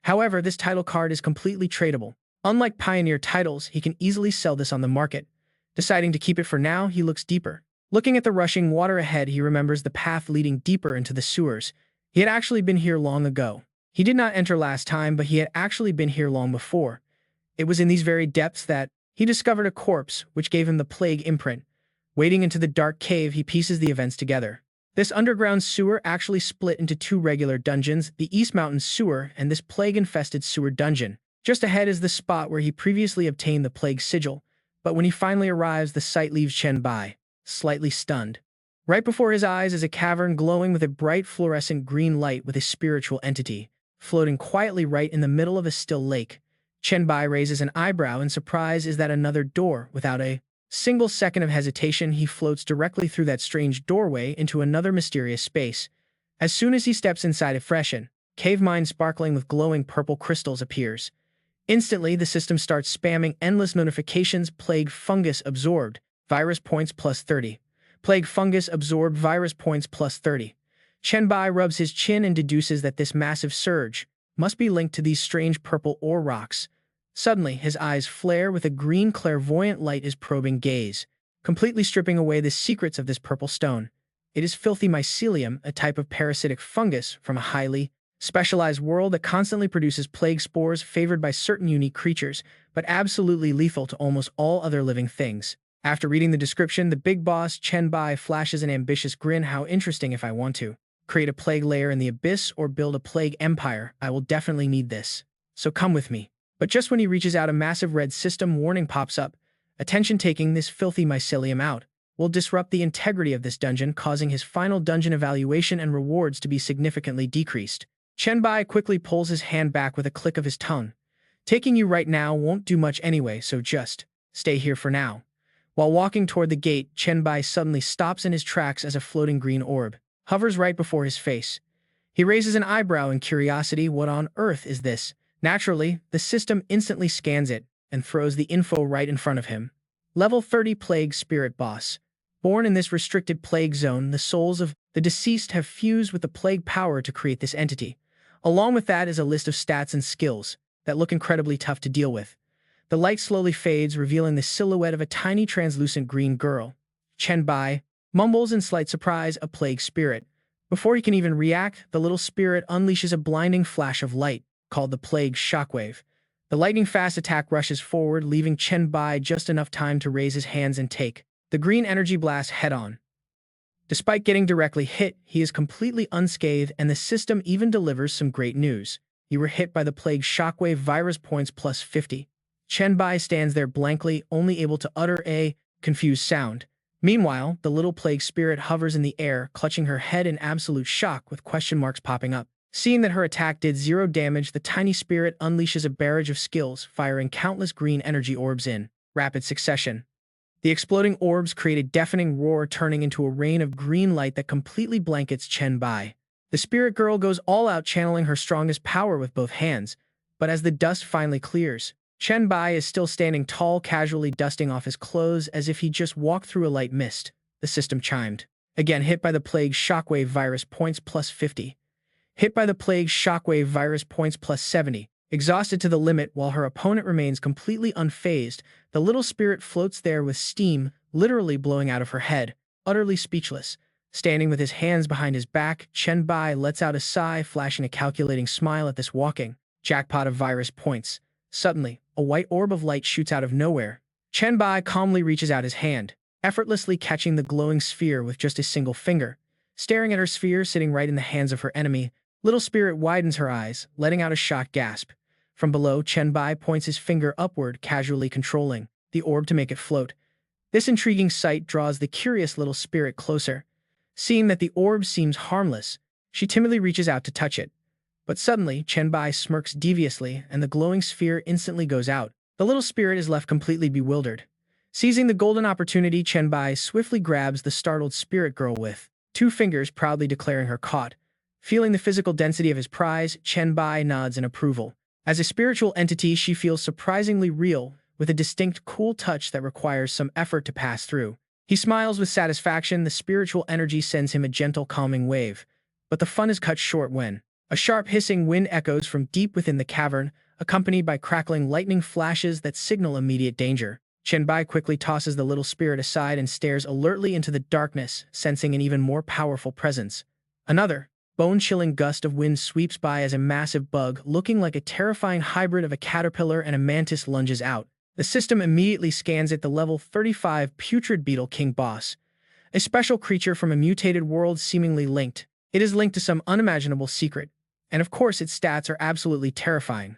Speaker 1: However, this title card is completely tradable. Unlike Pioneer titles, he can easily sell this on the market. Deciding to keep it for now, he looks deeper. Looking at the rushing water ahead, he remembers the path leading deeper into the sewers. He had actually been here long ago. He did not enter last time, but he had actually been here long before. It was in these very depths that he discovered a corpse, which gave him the plague imprint. Wading into the dark cave, he pieces the events together. This underground sewer actually split into two regular dungeons, the East Mountain Sewer and this plague-infested sewer dungeon. Just ahead is the spot where he previously obtained the plague sigil, but when he finally arrives, the sight leaves Chen Bai slightly stunned. Right before his eyes is a cavern glowing with a bright fluorescent green light with a spiritual entity, floating quietly right in the middle of a still lake. Chen Bai raises an eyebrow in surprise. Is that another door? Without a single second of hesitation, he floats directly through that strange doorway into another mysterious space. As soon as he steps inside, a freshen cave mine sparkling with glowing purple crystals appears. Instantly, the system starts spamming endless notifications. Plague fungus absorbed, virus points plus 30. Plague fungus absorbed, virus points plus 30. Chen Bai rubs his chin and deduces that this massive surge must be linked to these strange purple ore rocks. Suddenly, his eyes flare with a green clairvoyant light, his probing gaze, completely stripping away the secrets of this purple stone. It is filthy mycelium, a type of parasitic fungus from a highly specialized world that constantly produces plague spores favored by certain unique creatures, but absolutely lethal to almost all other living things. After reading the description, the big boss Chen Bai flashes an ambitious grin. How interesting. If I want to create a plague lair in the abyss or build a plague empire, I will definitely need this. So come with me. But just when he reaches out, a massive red system warning pops up. Attention, taking this filthy mycelium out will disrupt the integrity of this dungeon, causing his final dungeon evaluation and rewards to be significantly decreased. Chen Bai quickly pulls his hand back with a click of his tongue. Taking you right now won't do much anyway, so just stay here for now. While walking toward the gate, Chen Bai suddenly stops in his tracks as a floating green orb hovers right before his face. He raises an eyebrow in curiosity. What on earth is this? Naturally, the system instantly scans it and throws the info right in front of him. Level 30 Plague Spirit Boss. Born in this restricted plague zone, the souls of the deceased have fused with the plague power to create this entity. Along with that is a list of stats and skills that look incredibly tough to deal with. The light slowly fades, revealing the silhouette of a tiny translucent green girl. Chen Bai mumbles in slight surprise, a plague spirit. Before he can even react, the little spirit unleashes a blinding flash of light, called the plague shockwave. The lightning-fast attack rushes forward, leaving Chen Bai just enough time to raise his hands and take the green energy blast head-on. Despite getting directly hit, he is completely unscathed, and the system even delivers some great news. You were hit by the plague shockwave, virus points plus 50. Chen Bai stands there blankly, only able to utter a confused sound. Meanwhile, the little plague spirit hovers in the air, clutching her head in absolute shock with question marks popping up. Seeing that her attack did 0 damage, the tiny spirit unleashes a barrage of skills, firing countless green energy orbs in rapid succession. The exploding orbs create a deafening roar, turning into a rain of green light that completely blankets Chen Bai. The spirit girl goes all out, channeling her strongest power with both hands, but as the dust finally clears, Chen Bai is still standing tall, casually dusting off his clothes as if he just walked through a light mist. The system chimed. Again, hit by the plague shockwave, virus points plus 50. Hit by the plague shockwave, virus points plus 70. Exhausted to the limit, while her opponent remains completely unfazed, the little spirit floats there with steam literally blowing out of her head, utterly speechless. Standing with his hands behind his back, Chen Bai lets out a sigh, flashing a calculating smile at this walking jackpot of virus points. Suddenly, a white orb of light shoots out of nowhere. Chen Bai calmly reaches out his hand, effortlessly catching the glowing sphere with just a single finger. Staring at her sphere sitting right in the hands of her enemy, little spirit widens her eyes, letting out a shocked gasp. From below, Chen Bai points his finger upward, casually controlling the orb to make it float. This intriguing sight draws the curious little spirit closer. Seeing that the orb seems harmless, she timidly reaches out to touch it. But suddenly, Chen Bai smirks deviously, and the glowing sphere instantly goes out. The little spirit is left completely bewildered. Seizing the golden opportunity, Chen Bai swiftly grabs the startled spirit girl with 2 fingers, proudly declaring her caught. Feeling the physical density of his prize, Chen Bai nods in approval. As a spiritual entity, she feels surprisingly real, with a distinct cool touch that requires some effort to pass through. He smiles with satisfaction. The spiritual energy sends him a gentle, calming wave. But the fun is cut short when a sharp hissing wind echoes from deep within the cavern, accompanied by crackling lightning flashes that signal immediate danger. Chen Bai quickly tosses the little spirit aside and stares alertly into the darkness, sensing an even more powerful presence. Another bone-chilling gust of wind sweeps by as a massive bug, looking like a terrifying hybrid of a caterpillar and a mantis, lunges out. The system immediately scans it. The level 35 Putrid Beetle King Boss, a special creature from a mutated world seemingly linked. It is linked to some unimaginable secret, and of course its stats are absolutely terrifying.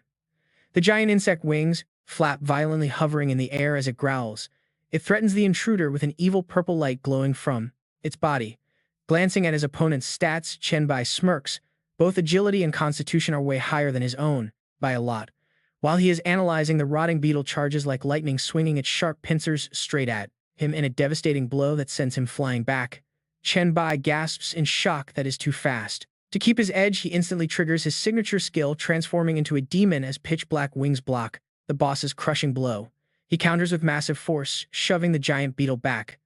Speaker 1: The giant insect wings flap violently, hovering in the air as it growls. It threatens the intruder with an evil purple light glowing from its body. Glancing at his opponent's stats, Chen Bai smirks. Both agility and constitution are way higher than his own, by a lot. While he is analyzing, the rotting beetle charges like lightning, swinging its sharp pincers straight at him in a devastating blow that sends him flying back. Chen Bai gasps in shock that is too fast. To keep his edge, he instantly triggers his signature skill, transforming into a demon as pitch-black wings block the boss's crushing blow. He counters with massive force, shoving the giant beetle back.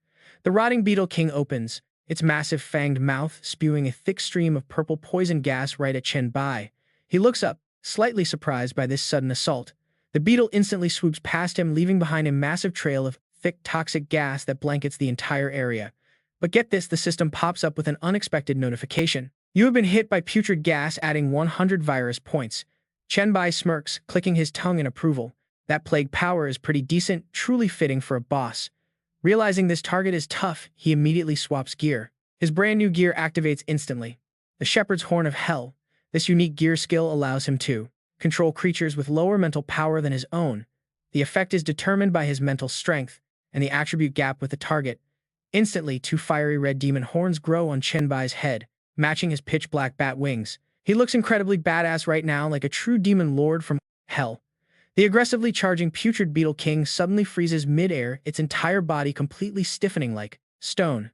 Speaker 1: The rotting beetle king opens, its massive fanged mouth spewing a thick stream of purple poison gas right at Chen Bai. He looks up, slightly surprised by this sudden assault. The beetle instantly swoops past him, leaving behind a massive trail of thick toxic gas that blankets the entire area. But get this, the system pops up with an unexpected notification. You have been hit by putrid gas, adding 100 virus points. Chen Bai smirks, clicking his tongue in approval. That plague power is pretty decent, truly fitting for a boss. Realizing this target is tough, he immediately swaps gear. His brand new gear activates instantly. The Shepherd's Horn of Hell. This unique gear skill allows him to control creatures with lower mental power than his own. The effect is determined by his mental strength and the attribute gap with the target. Instantly, 2 fiery red demon horns grow on Chen Bai's head, matching his pitch-black bat wings. He looks incredibly badass right now, like a true demon lord from hell. The aggressively charging putrid beetle king suddenly freezes mid-air, its entire body completely stiffening like stone.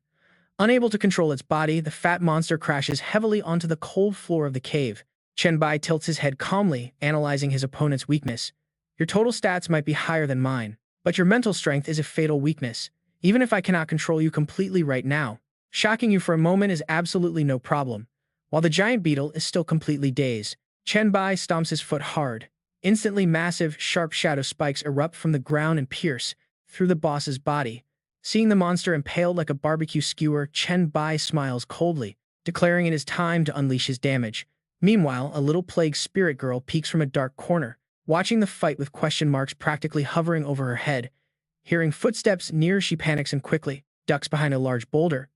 Speaker 1: Unable to control its body, the fat monster crashes heavily onto the cold floor of the cave. Chen Bai tilts his head calmly, analyzing his opponent's weakness. Your total stats might be higher than mine, but your mental strength is a fatal weakness. Even if I cannot control you completely right now, shocking you for a moment is absolutely no problem. While the giant beetle is still completely dazed, Chen Bai stomps his foot hard. Instantly massive, sharp shadow spikes erupt from the ground and pierce through the boss's body. Seeing the monster impaled like a barbecue skewer, Chen Bai smiles coldly, declaring it is time to unleash his damage. Meanwhile, a little plague spirit girl peeks from a dark corner, watching the fight with question marks practically hovering over her head. Hearing footsteps near, she panics and quickly ducks behind a large boulder.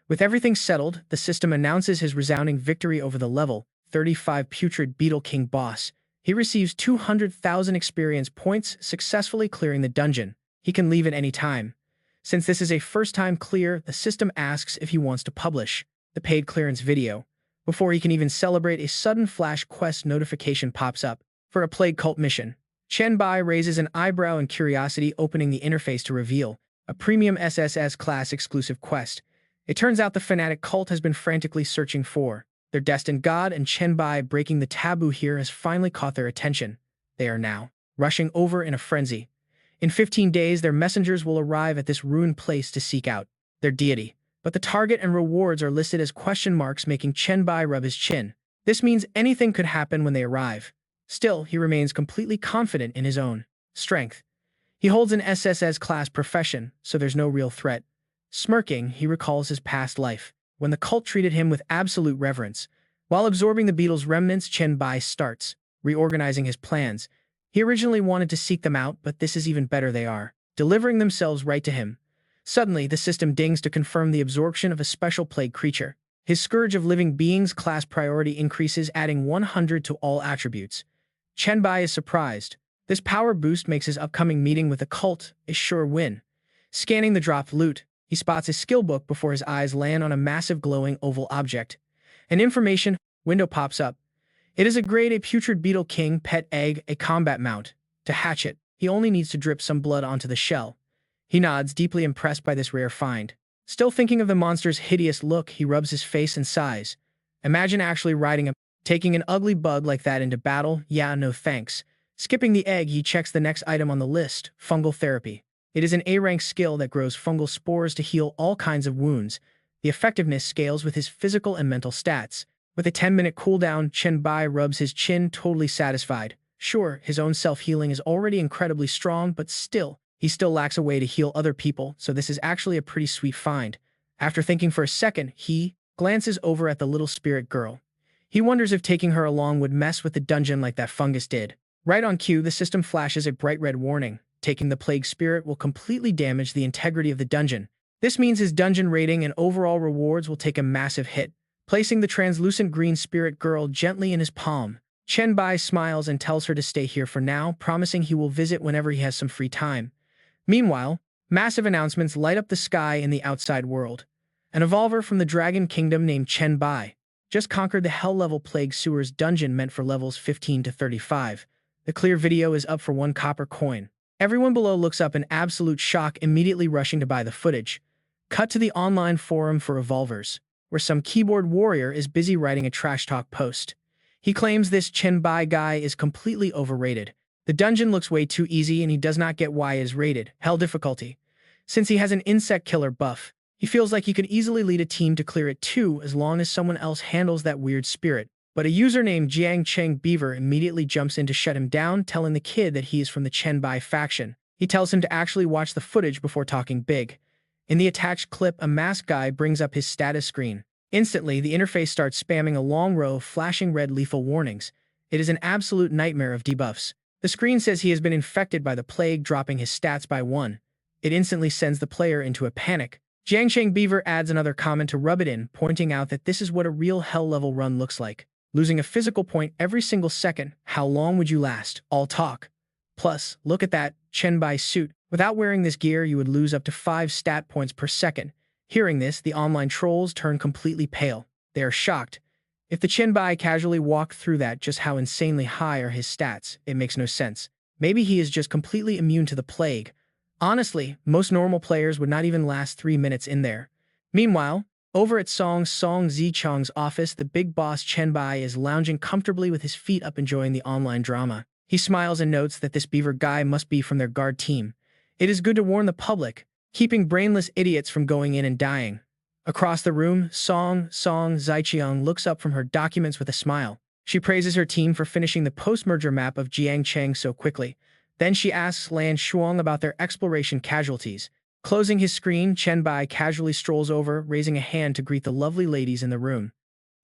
Speaker 1: With everything settled, the system announces his resounding victory over the level 35 putrid Beetle King boss. He receives 200,000 experience points, successfully clearing the dungeon. He can leave at any time. Since this is a first-time clear, the system asks if he wants to publish the paid clearance video. Before he can even celebrate, a sudden flash quest notification pops up for a plague cult mission. Chen Bai raises an eyebrow in curiosity, opening the interface to reveal a premium SSS class exclusive quest. It turns out the fanatic cult has been frantically searching for their destined god, and Chen Bai breaking the taboo here has finally caught their attention. They are now rushing over in a frenzy. In 15 days, their messengers will arrive at this ruined place to seek out their deity. But the target and rewards are listed as question marks, making Chen Bai rub his chin. This means anything could happen when they arrive. Still, he remains completely confident in his own strength. He holds an SSS class profession, so there's no real threat. Smirking, he recalls his past life, when the cult treated him with absolute reverence. While absorbing the beetle's remnants, Chen Bai starts reorganizing his plans. He originally wanted to seek them out, but this is even better. They are delivering themselves right to him. Suddenly, the system dings to confirm the absorption of a special plague creature. His Scourge of Living Beings class priority increases, adding 100 to all attributes. Chen Bai is surprised. This power boost makes his upcoming meeting with the cult a sure win. Scanning the dropped loot, he spots a skill book before his eyes land on a massive glowing oval object. An information window pops up. It is a grade A putrid beetle king pet egg, a combat mount. To hatch it, he only needs to drip some blood onto the shell. He nods, deeply impressed by this rare find. Still thinking of the monster's hideous look, he rubs his face and sighs. Imagine actually taking an ugly bug like that into battle. Yeah, no thanks. Skipping the egg, he checks the next item on the list, fungal therapy. It is an A-rank skill that grows fungal spores to heal all kinds of wounds. The effectiveness scales with his physical and mental stats. With a 10-minute cooldown, Chen Bai rubs his chin, totally satisfied. Sure, his own self-healing is already incredibly strong, but he still lacks a way to heal other people, so this is actually a pretty sweet find. After thinking for a second, he glances over at the little spirit girl. He wonders if taking her along would mess with the dungeon like that fungus did. Right on cue, the system flashes a bright red warning. Taking the plague spirit will completely damage the integrity of the dungeon. This means his dungeon rating and overall rewards will take a massive hit. Placing the translucent green spirit girl gently in his palm, Chen Bai smiles and tells her to stay here for now, promising he will visit whenever he has some free time. Meanwhile, massive announcements light up the sky in the outside world. An evolver from the Dragon Kingdom named Chen Bai just conquered the Hell-level Plague Sewers dungeon meant for levels 15 to 35. The clear video is up for 1 copper coin. Everyone below looks up in absolute shock, immediately rushing to buy the footage. Cut to the online forum for evolvers, where some keyboard warrior is busy writing a trash talk post. He claims this Chen Bai guy is completely overrated. The dungeon looks way too easy and he does not get why it is rated Hell difficulty. Since he has an insect killer buff, he feels like he could easily lead a team to clear it too, as long as someone else handles that weird spirit. But a user named Jiang Cheng Beaver immediately jumps in to shut him down, telling the kid that he is from the Chen Bai faction. He tells him to actually watch the footage before talking big. In the attached clip, a masked guy brings up his status screen. Instantly, the interface starts spamming a long row of flashing red lethal warnings. It is an absolute nightmare of debuffs. The screen says he has been infected by the plague, dropping his stats by 1. It instantly sends the player into a panic. Jiang Cheng Beaver adds another comment to rub it in, pointing out that this is what a real hell-level run looks like. Losing a physical point every single second. How long would you last? All talk. Plus, look at that Chen Bai suit. Without wearing this gear, you would lose up to 5 stat points per second. Hearing this, the online trolls turn completely pale. They are shocked. If the Chen Bai casually walked through that, just how insanely high are his stats? It makes no sense. Maybe he is just completely immune to the plague. Honestly, most normal players would not even last 3 minutes in there. Meanwhile, over at Song Zichang's office, the big boss Chen Bai is lounging comfortably with his feet up enjoying the online drama. He smiles and notes that this beaver guy must be from their guard team. It is good to warn the public, keeping brainless idiots from going in and dying. Across the room, Song Zichang looks up from her documents with a smile. She praises her team for finishing the post-merger map of Jiangcheng so quickly. Then she asks Lan Shuang about their exploration casualties. Closing his screen, Chen Bai casually strolls over, raising a hand to greet the lovely ladies in the room.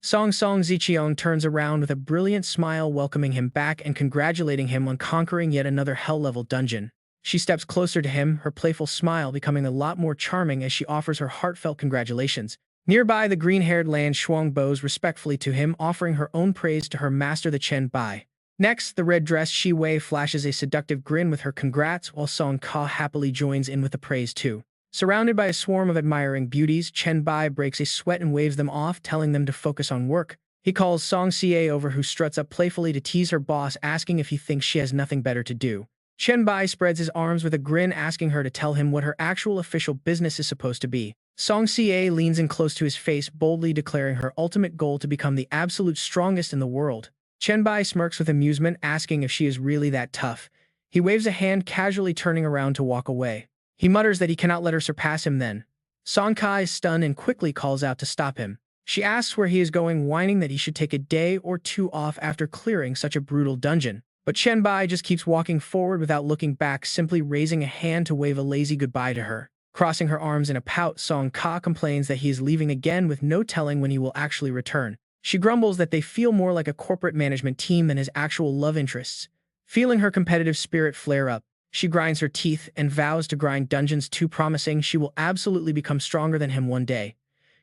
Speaker 1: Song Zichang turns around with a brilliant smile, welcoming him back and congratulating him on conquering yet another hell-level dungeon. She steps closer to him, her playful smile becoming a lot more charming as she offers her heartfelt congratulations. Nearby, the green-haired Lan Shuang bows respectfully to him, offering her own praise to her master, the Chen Bai. Next, the red-dressed Shi Wei flashes a seductive grin with her congrats, while Song Ka happily joins in with the praise too. Surrounded by a swarm of admiring beauties, Chen Bai breaks a sweat and waves them off, telling them to focus on work. He calls Song Xie over, who struts up playfully to tease her boss, asking if he thinks she has nothing better to do. Chen Bai spreads his arms with a grin, asking her to tell him what her actual official business is supposed to be. Song Xie leans in close to his face, boldly declaring her ultimate goal to become the absolute strongest in the world. Chen Bai smirks with amusement, asking if she is really that tough. He waves a hand, casually turning around to walk away. He mutters that he cannot let her surpass him then. Song Ka is stunned and quickly calls out to stop him. She asks where he is going, whining that he should take a day or two off after clearing such a brutal dungeon. But Chen Bai just keeps walking forward without looking back, simply raising a hand to wave a lazy goodbye to her. Crossing her arms in a pout, Song Ka complains that he is leaving again with no telling when he will actually return. She grumbles that they feel more like a corporate management team than his actual love interests. Feeling her competitive spirit flare up, she grinds her teeth and vows to grind dungeons too, promising she will absolutely become stronger than him one day.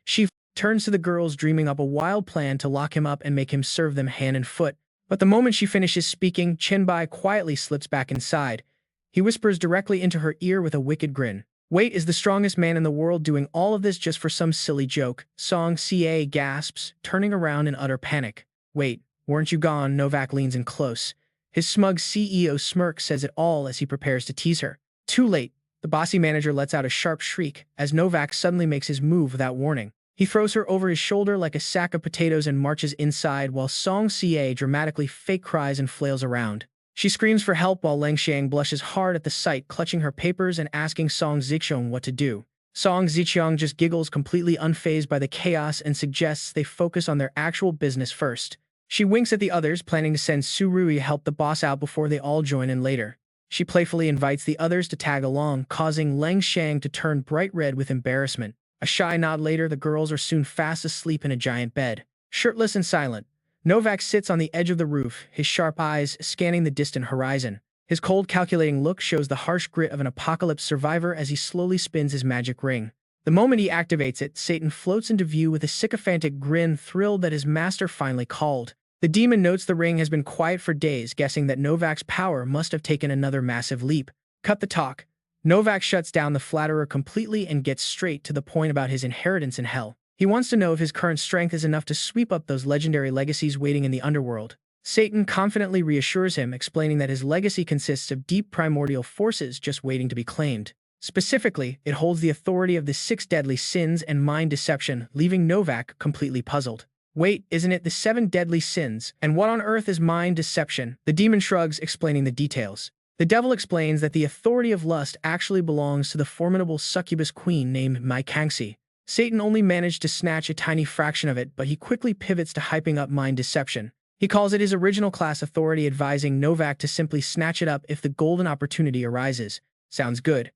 Speaker 1: She turns to the girls, dreaming up a wild plan to lock him up and make him serve them hand and foot. But the moment she finishes speaking, Chen Bai quietly slips back inside. He whispers directly into her ear with a wicked grin. Wait, is the strongest man in the world doing all of this just for some silly joke? Song Ca gasps, turning around in utter panic. Wait, weren't you gone? Novak leans in close. His smug CEO smirk says it all as he prepares to tease her. Too late. The bossy manager lets out a sharp shriek as Novak suddenly makes his move without warning. He throws her over his shoulder like a sack of potatoes and marches inside, while Song Ca dramatically fake cries and flails around. She screams for help while Leng Xiang blushes hard at the sight, clutching her papers and asking Song Zichang what to do. Song Zichang just giggles, completely unfazed by the chaos, and suggests they focus on their actual business first. She winks at the others, planning to send Su Rui to help the boss out before they all join in later. She playfully invites the others to tag along, causing Leng Xiang to turn bright red with embarrassment. A shy nod later, the girls are soon fast asleep in a giant bed. Shirtless and silent, Novak sits on the edge of the roof, his sharp eyes scanning the distant horizon. His cold, calculating look shows the harsh grit of an apocalypse survivor as he slowly spins his magic ring. The moment he activates it, Satan floats into view with a sycophantic grin, thrilled that his master finally called. The demon notes the ring has been quiet for days, guessing that Novak's power must have taken another massive leap. Cut the talk. Novak shuts down the flatterer completely and gets straight to the point about his inheritance in hell. He wants to know if his current strength is enough to sweep up those legendary legacies waiting in the underworld. Satan confidently reassures him, explaining that his legacy consists of deep primordial forces just waiting to be claimed. Specifically, it holds the authority of the 6 deadly sins and mind deception, leaving Novak completely puzzled. Wait, isn't it the 7 deadly sins? And what on earth is mind deception? The demon shrugs, explaining the details. The devil explains that the authority of lust actually belongs to the formidable succubus queen named Mai Kangxi. Satan only managed to snatch a tiny fraction of it, but he quickly pivots to hyping up mind deception. He calls it his original class authority, advising Novak to simply snatch it up if the golden opportunity arises. Sounds good.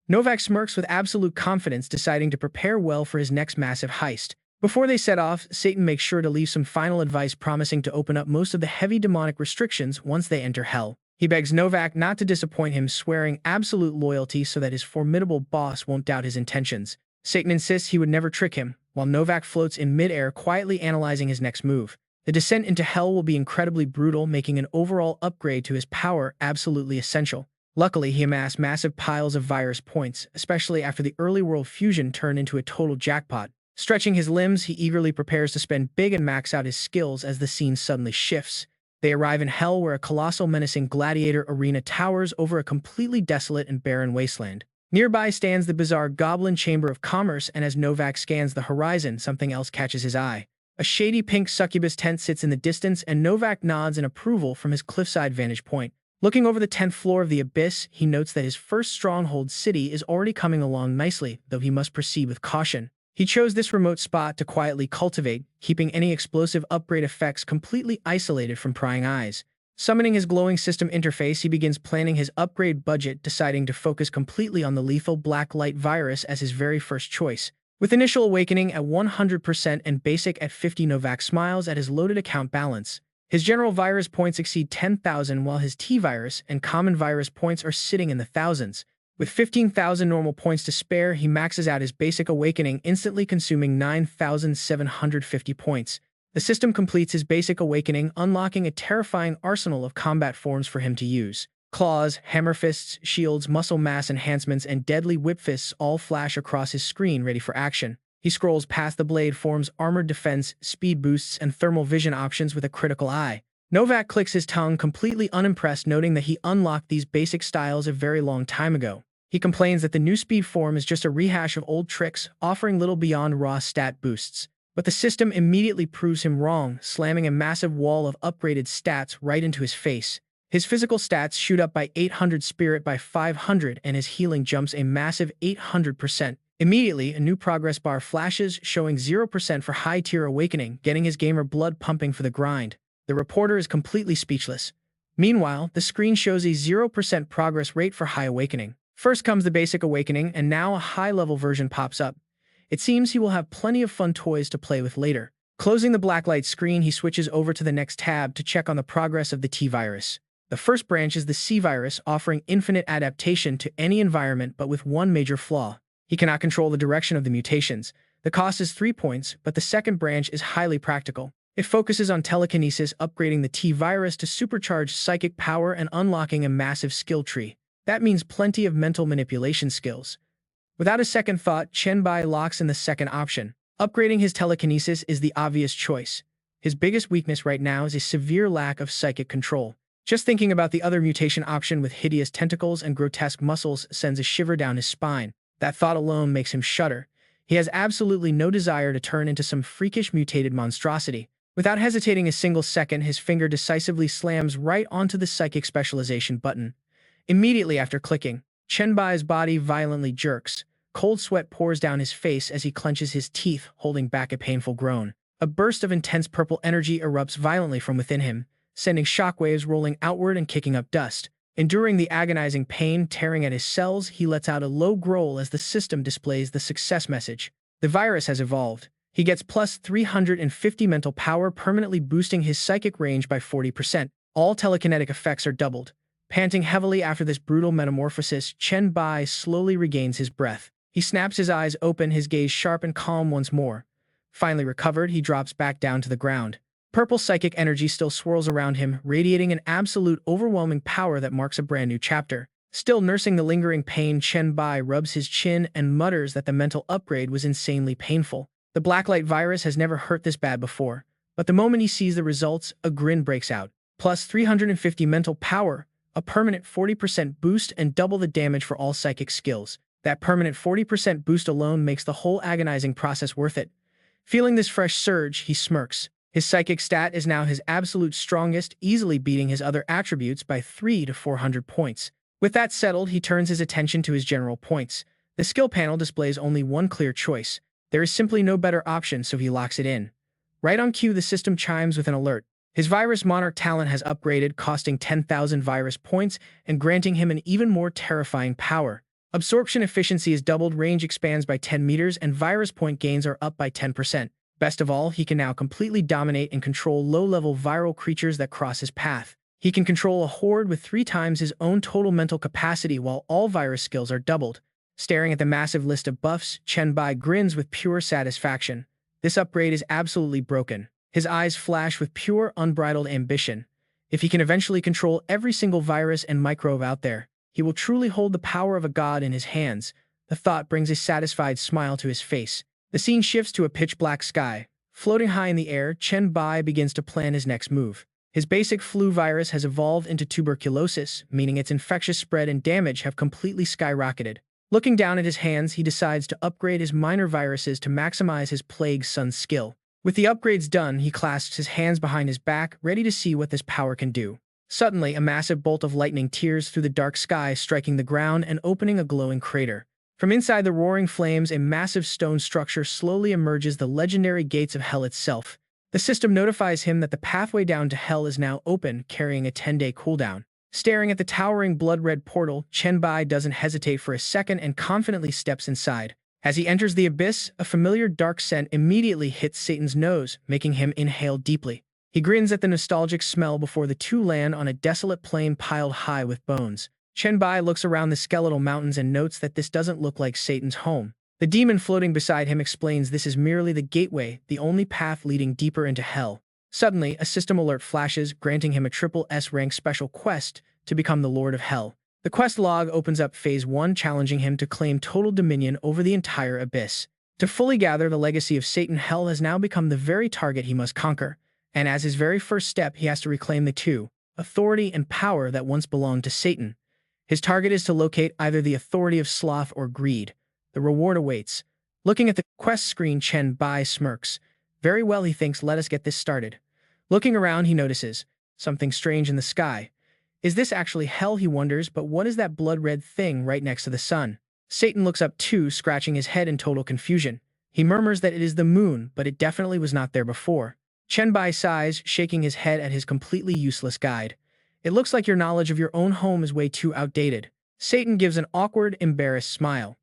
Speaker 1: Novak smirks with absolute confidence, deciding to prepare well for his next massive heist. Before they set off, Satan makes sure to leave some final advice, promising to open up most of the heavy demonic restrictions once they enter hell. He begs Novak not to disappoint him, swearing absolute loyalty so that his formidable boss won't doubt his intentions. Satan insists he would never trick him, while Novak floats in mid-air, quietly analyzing his next move. The descent into hell will be incredibly brutal, making an overall upgrade to his power absolutely essential. Luckily, he amassed massive piles of virus points, especially after the early world fusion turned into a total jackpot. Stretching his limbs, he eagerly prepares to spend big and max out his skills as the scene suddenly shifts. They arrive in Hell, where a colossal menacing gladiator arena towers over a completely desolate and barren wasteland. Nearby stands the bizarre Goblin Chamber of Commerce, and as Novak scans the horizon, something else catches his eye. A shady pink succubus tent sits in the distance, and Novak nods in approval from his cliffside vantage point. Looking over the 10th floor of the Abyss, he notes that his first stronghold city is already coming along nicely, though he must proceed with caution. He chose this remote spot to quietly cultivate, keeping any explosive upgrade effects completely isolated from prying eyes. Summoning his glowing system interface, he begins planning his upgrade budget, deciding to focus completely on the lethal black light virus as his very first choice. With initial awakening at 100% and basic at 50, Novak smiles at his loaded account balance. His general virus points exceed 10,000, while his T-virus and common virus points are sitting in the thousands. With 15,000 normal points to spare, he maxes out his basic awakening, instantly consuming 9,750 points. The system completes his basic awakening, unlocking a terrifying arsenal of combat forms for him to use. Claws, hammer fists, shields, muscle mass enhancements, and deadly whip fists all flash across his screen, ready for action. He scrolls past the blade forms, armored defense, speed boosts, and thermal vision options with a critical eye. Novak clicks his tongue, completely unimpressed, noting that he unlocked these basic styles a very long time ago. He complains that the new speed form is just a rehash of old tricks, offering little beyond raw stat boosts. But the system immediately proves him wrong, slamming a massive wall of upgraded stats right into his face. His physical stats shoot up by 800, spirit by 500, and his healing jumps a massive 800%. Immediately, a new progress bar flashes, showing 0% for high-tier awakening, getting his gamer blood pumping for the grind. The reporter is completely speechless. Meanwhile, the screen shows a 0% progress rate for high awakening. First comes the basic awakening, and now a high-level version pops up. It seems he will have plenty of fun toys to play with later. Closing the blacklight screen, he switches over to the next tab to check on the progress of the T-virus. The first branch is the C-virus, offering infinite adaptation to any environment, but with one major flaw. He cannot control the direction of the mutations. The cost is 3 points, but the second branch is highly practical. It focuses on telekinesis, upgrading the T-virus to supercharge psychic power and unlocking a massive skill tree. That means plenty of mental manipulation skills. Without a second thought, Chen Bai locks in the second option. Upgrading his telekinesis is the obvious choice. His biggest weakness right now is a severe lack of psychic control. Just thinking about the other mutation option with hideous tentacles and grotesque muscles sends a shiver down his spine. That thought alone makes him shudder. He has absolutely no desire to turn into some freakish mutated monstrosity. Without hesitating a single second, his finger decisively slams right onto the psychic specialization button. Immediately after clicking, Chen Bai's body violently jerks. Cold sweat pours down his face as he clenches his teeth, holding back a painful groan. A burst of intense purple energy erupts violently from within him, sending shockwaves rolling outward and kicking up dust. Enduring the agonizing pain tearing at his cells, he lets out a low growl as the system displays the success message. The virus has evolved. He gets plus 350 mental power, permanently boosting his psychic range by 40%. All telekinetic effects are doubled. Panting heavily after this brutal metamorphosis, Chen Bai slowly regains his breath. He snaps his eyes open, his gaze sharp and calm once more. Finally recovered, he drops back down to the ground. Purple psychic energy still swirls around him, radiating an absolute overwhelming power that marks a brand new chapter. Still nursing the lingering pain, Chen Bai rubs his chin and mutters that the mental upgrade was insanely painful. The blacklight virus has never hurt this bad before, but the moment he sees the results, a grin breaks out. Plus 350 mental power, a permanent 40% boost, and double the damage for all psychic skills. That permanent 40% boost alone makes the whole agonizing process worth it. Feeling this fresh surge, he smirks. His psychic stat is now his absolute strongest, easily beating his other attributes by 300 to 400 points. With that settled, he turns his attention to his general points. The skill panel displays only one clear choice. There is simply no better option, so he locks it in. Right on cue, the system chimes with an alert. His Virus Monarch talent has upgraded, costing 10,000 virus points and granting him an even more terrifying power. Absorption efficiency is doubled, range expands by 10 meters, and virus point gains are up by 10%. Best of all, he can now completely dominate and control low-level viral creatures that cross his path. He can control a horde with 3 times his own total mental capacity, while all virus skills are doubled. Staring at the massive list of buffs, Chen Bai grins with pure satisfaction. This upgrade is absolutely broken. His eyes flash with pure, unbridled ambition. If he can eventually control every single virus and microbe out there, he will truly hold the power of a god in his hands. The thought brings a satisfied smile to his face. The scene shifts to a pitch-black sky. Floating high in the air, Chen Bai begins to plan his next move. His basic flu virus has evolved into tuberculosis, meaning its infectious spread and damage have completely skyrocketed. Looking down at his hands, he decides to upgrade his minor viruses to maximize his plague son's skill. With the upgrades done, he clasps his hands behind his back, ready to see what this power can do. Suddenly, a massive bolt of lightning tears through the dark sky, striking the ground and opening a glowing crater. From inside the roaring flames, a massive stone structure slowly emerges, the legendary gates of hell itself. The system notifies him that the pathway down to hell is now open, carrying a 10-day cooldown. Staring at the towering blood-red portal, Chen Bai doesn't hesitate for a second and confidently steps inside. As he enters the abyss, a familiar dark scent immediately hits Satan's nose, making him inhale deeply. He grins at the nostalgic smell before the two land on a desolate plain piled high with bones. Chen Bai looks around the skeletal mountains and notes that this doesn't look like Satan's home. The demon floating beside him explains this is merely the gateway, the only path leading deeper into hell. Suddenly, a system alert flashes, granting him a SSS-Rank special quest to become the Lord of Hell. The quest log opens up Phase 1, challenging him to claim total dominion over the entire abyss. To fully gather the legacy of Satan, hell has now become the very target he must conquer, and as his very first step, he has to reclaim the two, authority and power, that once belonged to Satan. His target is to locate either the authority of sloth or greed. The reward awaits. Looking at the quest screen, Chen Bai smirks. Very well, he thinks, let us get this started. Looking around, he notices something strange in the sky. Is this actually hell, he wonders, but what is that blood-red thing right next to the sun? Satan looks up too, scratching his head in total confusion. He murmurs that it is the moon, but it definitely was not there before. Chen Bai sighs, shaking his head at his completely useless guide. It looks like your knowledge of your own home is way too outdated. Satan gives an awkward, embarrassed smile.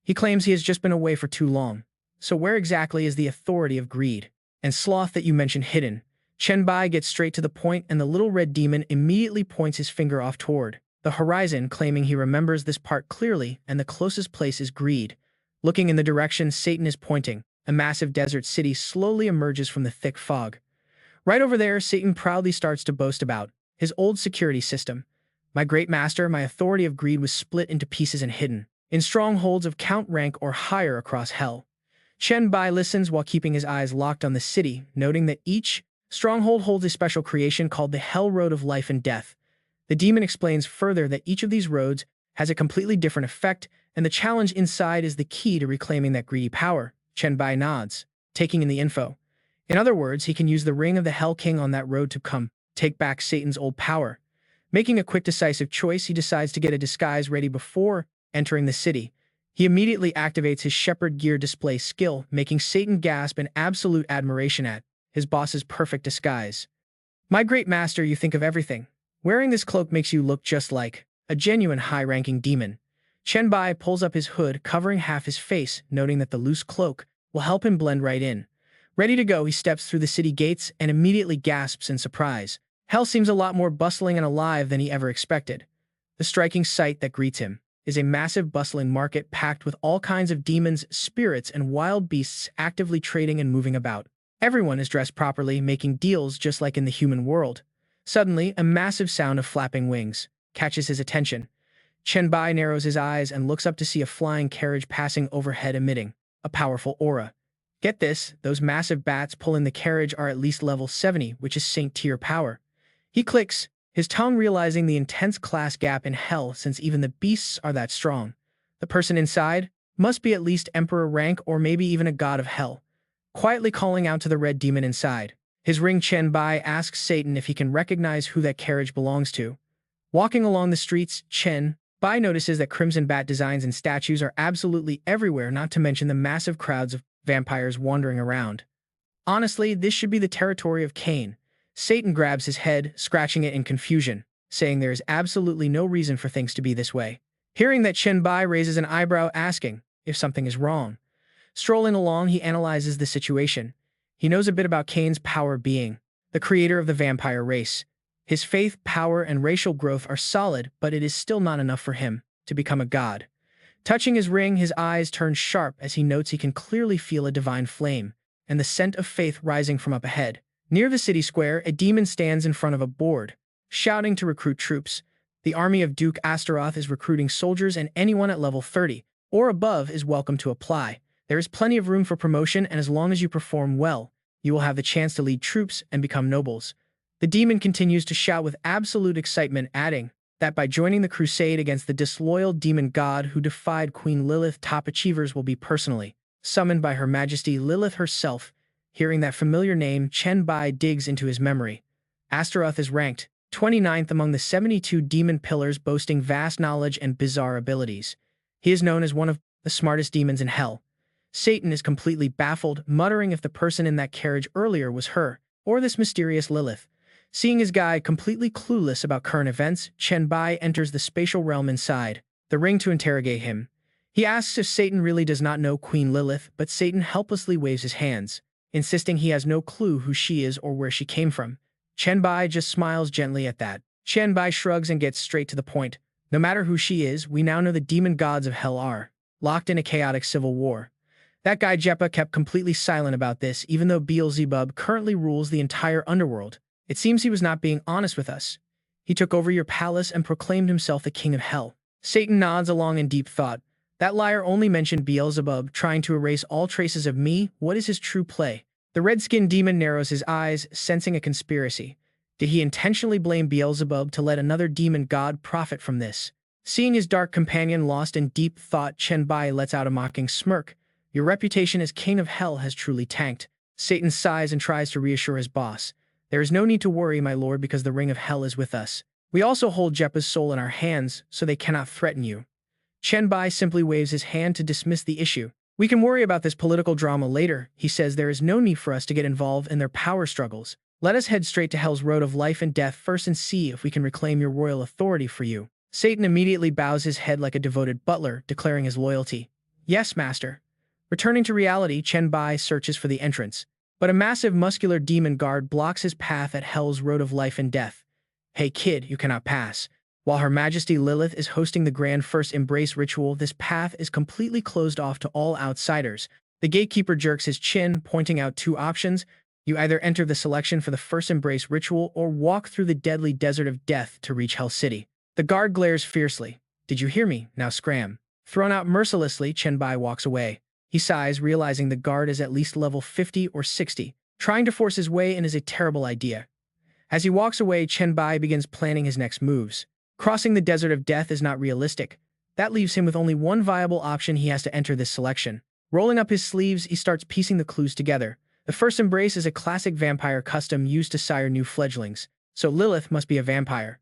Speaker 1: He claims he has just been away for too long. So where exactly is the authority of greed and sloth that you mentioned hidden? Chen Bai gets straight to the point, and the little red demon immediately points his finger off toward the horizon, claiming he remembers this part clearly, and the closest place is greed. Looking in the direction Satan is pointing, a massive desert city slowly emerges from the thick fog. Right over there, Satan proudly starts to boast about his old security system. My great master, my authority of greed was split into pieces and hidden in strongholds of count rank or higher across hell. Chen Bai listens while keeping his eyes locked on the city, noting that each stronghold holds a special creation called the Hell Road of Life and Death. The demon explains further that each of these roads has a completely different effect, and the challenge inside is the key to reclaiming that greedy power. Chen Bai nods, taking in the info. In other words, he can use the ring of the Hell King on that road to take back Satan's old power. Making a quick, decisive choice, he decides to get a disguise ready before entering the city. He immediately activates his shepherd gear display skill, making Satan gasp in absolute admiration at his boss's perfect disguise. My great master, you think of everything. Wearing this cloak makes you look just like a genuine high-ranking demon. Chen Bai pulls up his hood, covering half his face, noting that the loose cloak will help him blend right in. Ready to go, he steps through the city gates and immediately gasps in surprise. Hell seems a lot more bustling and alive than he ever expected. The striking sight that greets him is a massive bustling market packed with all kinds of demons, spirits, and wild beasts actively trading and moving about. Everyone is dressed properly, making deals just like in the human world. Suddenly, a massive sound of flapping wings catches his attention. Chen Bai narrows his eyes and looks up to see a flying carriage passing overhead, emitting a powerful aura. Get this, those massive bats pulling the carriage are at least level 70, which is Saint-tier power. He clicks, his tongue realizing the intense class gap in hell since even the beasts are that strong. The person inside must be at least Emperor rank or maybe even a god of hell. Quietly calling out to the red demon inside his ring, Chen Bai asks Satan if he can recognize who that carriage belongs to. Walking along the streets, Chen Bai notices that crimson bat designs and statues are absolutely everywhere, not to mention the massive crowds of vampires wandering around. Honestly, this should be the territory of Cain. Satan grabs his head, scratching it in confusion, saying there is absolutely no reason for things to be this way. Hearing that, Chen Bai raises an eyebrow, asking if something is wrong. Strolling along, he analyzes the situation. He knows a bit about Cain's power, being the creator of the vampire race. His faith, power, and racial growth are solid, but it is still not enough for him to become a god. Touching his ring, his eyes turn sharp as he notes he can clearly feel a divine flame and the scent of faith rising from up ahead. Near the city square, a demon stands in front of a board, shouting to recruit troops. The army of Duke Astaroth is recruiting soldiers, and anyone at level 30 or above is welcome to apply. There is plenty of room for promotion, and as long as you perform well, you will have the chance to lead troops and become nobles. The demon continues to shout with absolute excitement, adding that by joining the crusade against the disloyal demon god who defied Queen Lilith, top achievers will be personally summoned by Her Majesty Lilith herself. Hearing that familiar name, Chen Bai digs into his memory. Astaroth is ranked 29th among the 72 demon pillars, boasting vast knowledge and bizarre abilities. He is known as one of the smartest demons in hell. Satan is completely baffled, muttering if the person in that carriage earlier was her, or this mysterious Lilith. Seeing his guide completely clueless about current events, Chen Bai enters the spatial realm inside the ring to interrogate him. He asks if Satan really does not know Queen Lilith, but Satan helplessly waves his hands, insisting he has no clue who she is or where she came from. Chen Bai just smiles gently at that. Chen Bai shrugs and gets straight to the point. No matter who she is, we now know the demon gods of hell are locked in a chaotic civil war. That guy Jeppa kept completely silent about this, even though Beelzebub currently rules the entire underworld. It seems he was not being honest with us. He took over your palace and proclaimed himself the king of hell. Satan nods along in deep thought. That liar only mentioned Beelzebub, trying to erase all traces of me. What is his true play? The red-skinned demon narrows his eyes, sensing a conspiracy. Did he intentionally blame Beelzebub to let another demon god profit from this? Seeing his dark companion lost in deep thought, Chen Bai lets out a mocking smirk. Your reputation as king of hell has truly tanked. Satan sighs and tries to reassure his boss. There is no need to worry, my lord, because the ring of hell is with us. We also hold Jeppa's soul in our hands, so they cannot threaten you. Chen Bai simply waves his hand to dismiss the issue. We can worry about this political drama later. He says there is no need for us to get involved in their power struggles. Let us head straight to hell's road of life and death first and see if we can reclaim your royal authority for you. Satan immediately bows his head like a devoted butler, declaring his loyalty. Yes, master. Returning to reality, Chen Bai searches for the entrance. But a massive muscular demon guard blocks his path at hell's road of life and death. Hey kid, you cannot pass. While Her Majesty Lilith is hosting the grand first embrace ritual, this path is completely closed off to all outsiders. The gatekeeper jerks his chin, pointing out two options. You either enter the selection for the first embrace ritual or walk through the deadly desert of death to reach Hell City. The guard glares fiercely. Did you hear me? Now scram. Thrown out mercilessly, Chen Bai walks away. He sighs, realizing the guard is at least level 50 or 60. Trying to force his way in is a terrible idea. As he walks away, Chen Bai begins planning his next moves. Crossing the desert of death is not realistic. That leaves him with only one viable option. He has to enter this selection. Rolling up his sleeves, he starts piecing the clues together. The first embrace is a classic vampire custom used to sire new fledglings, so Lilith must be a vampire.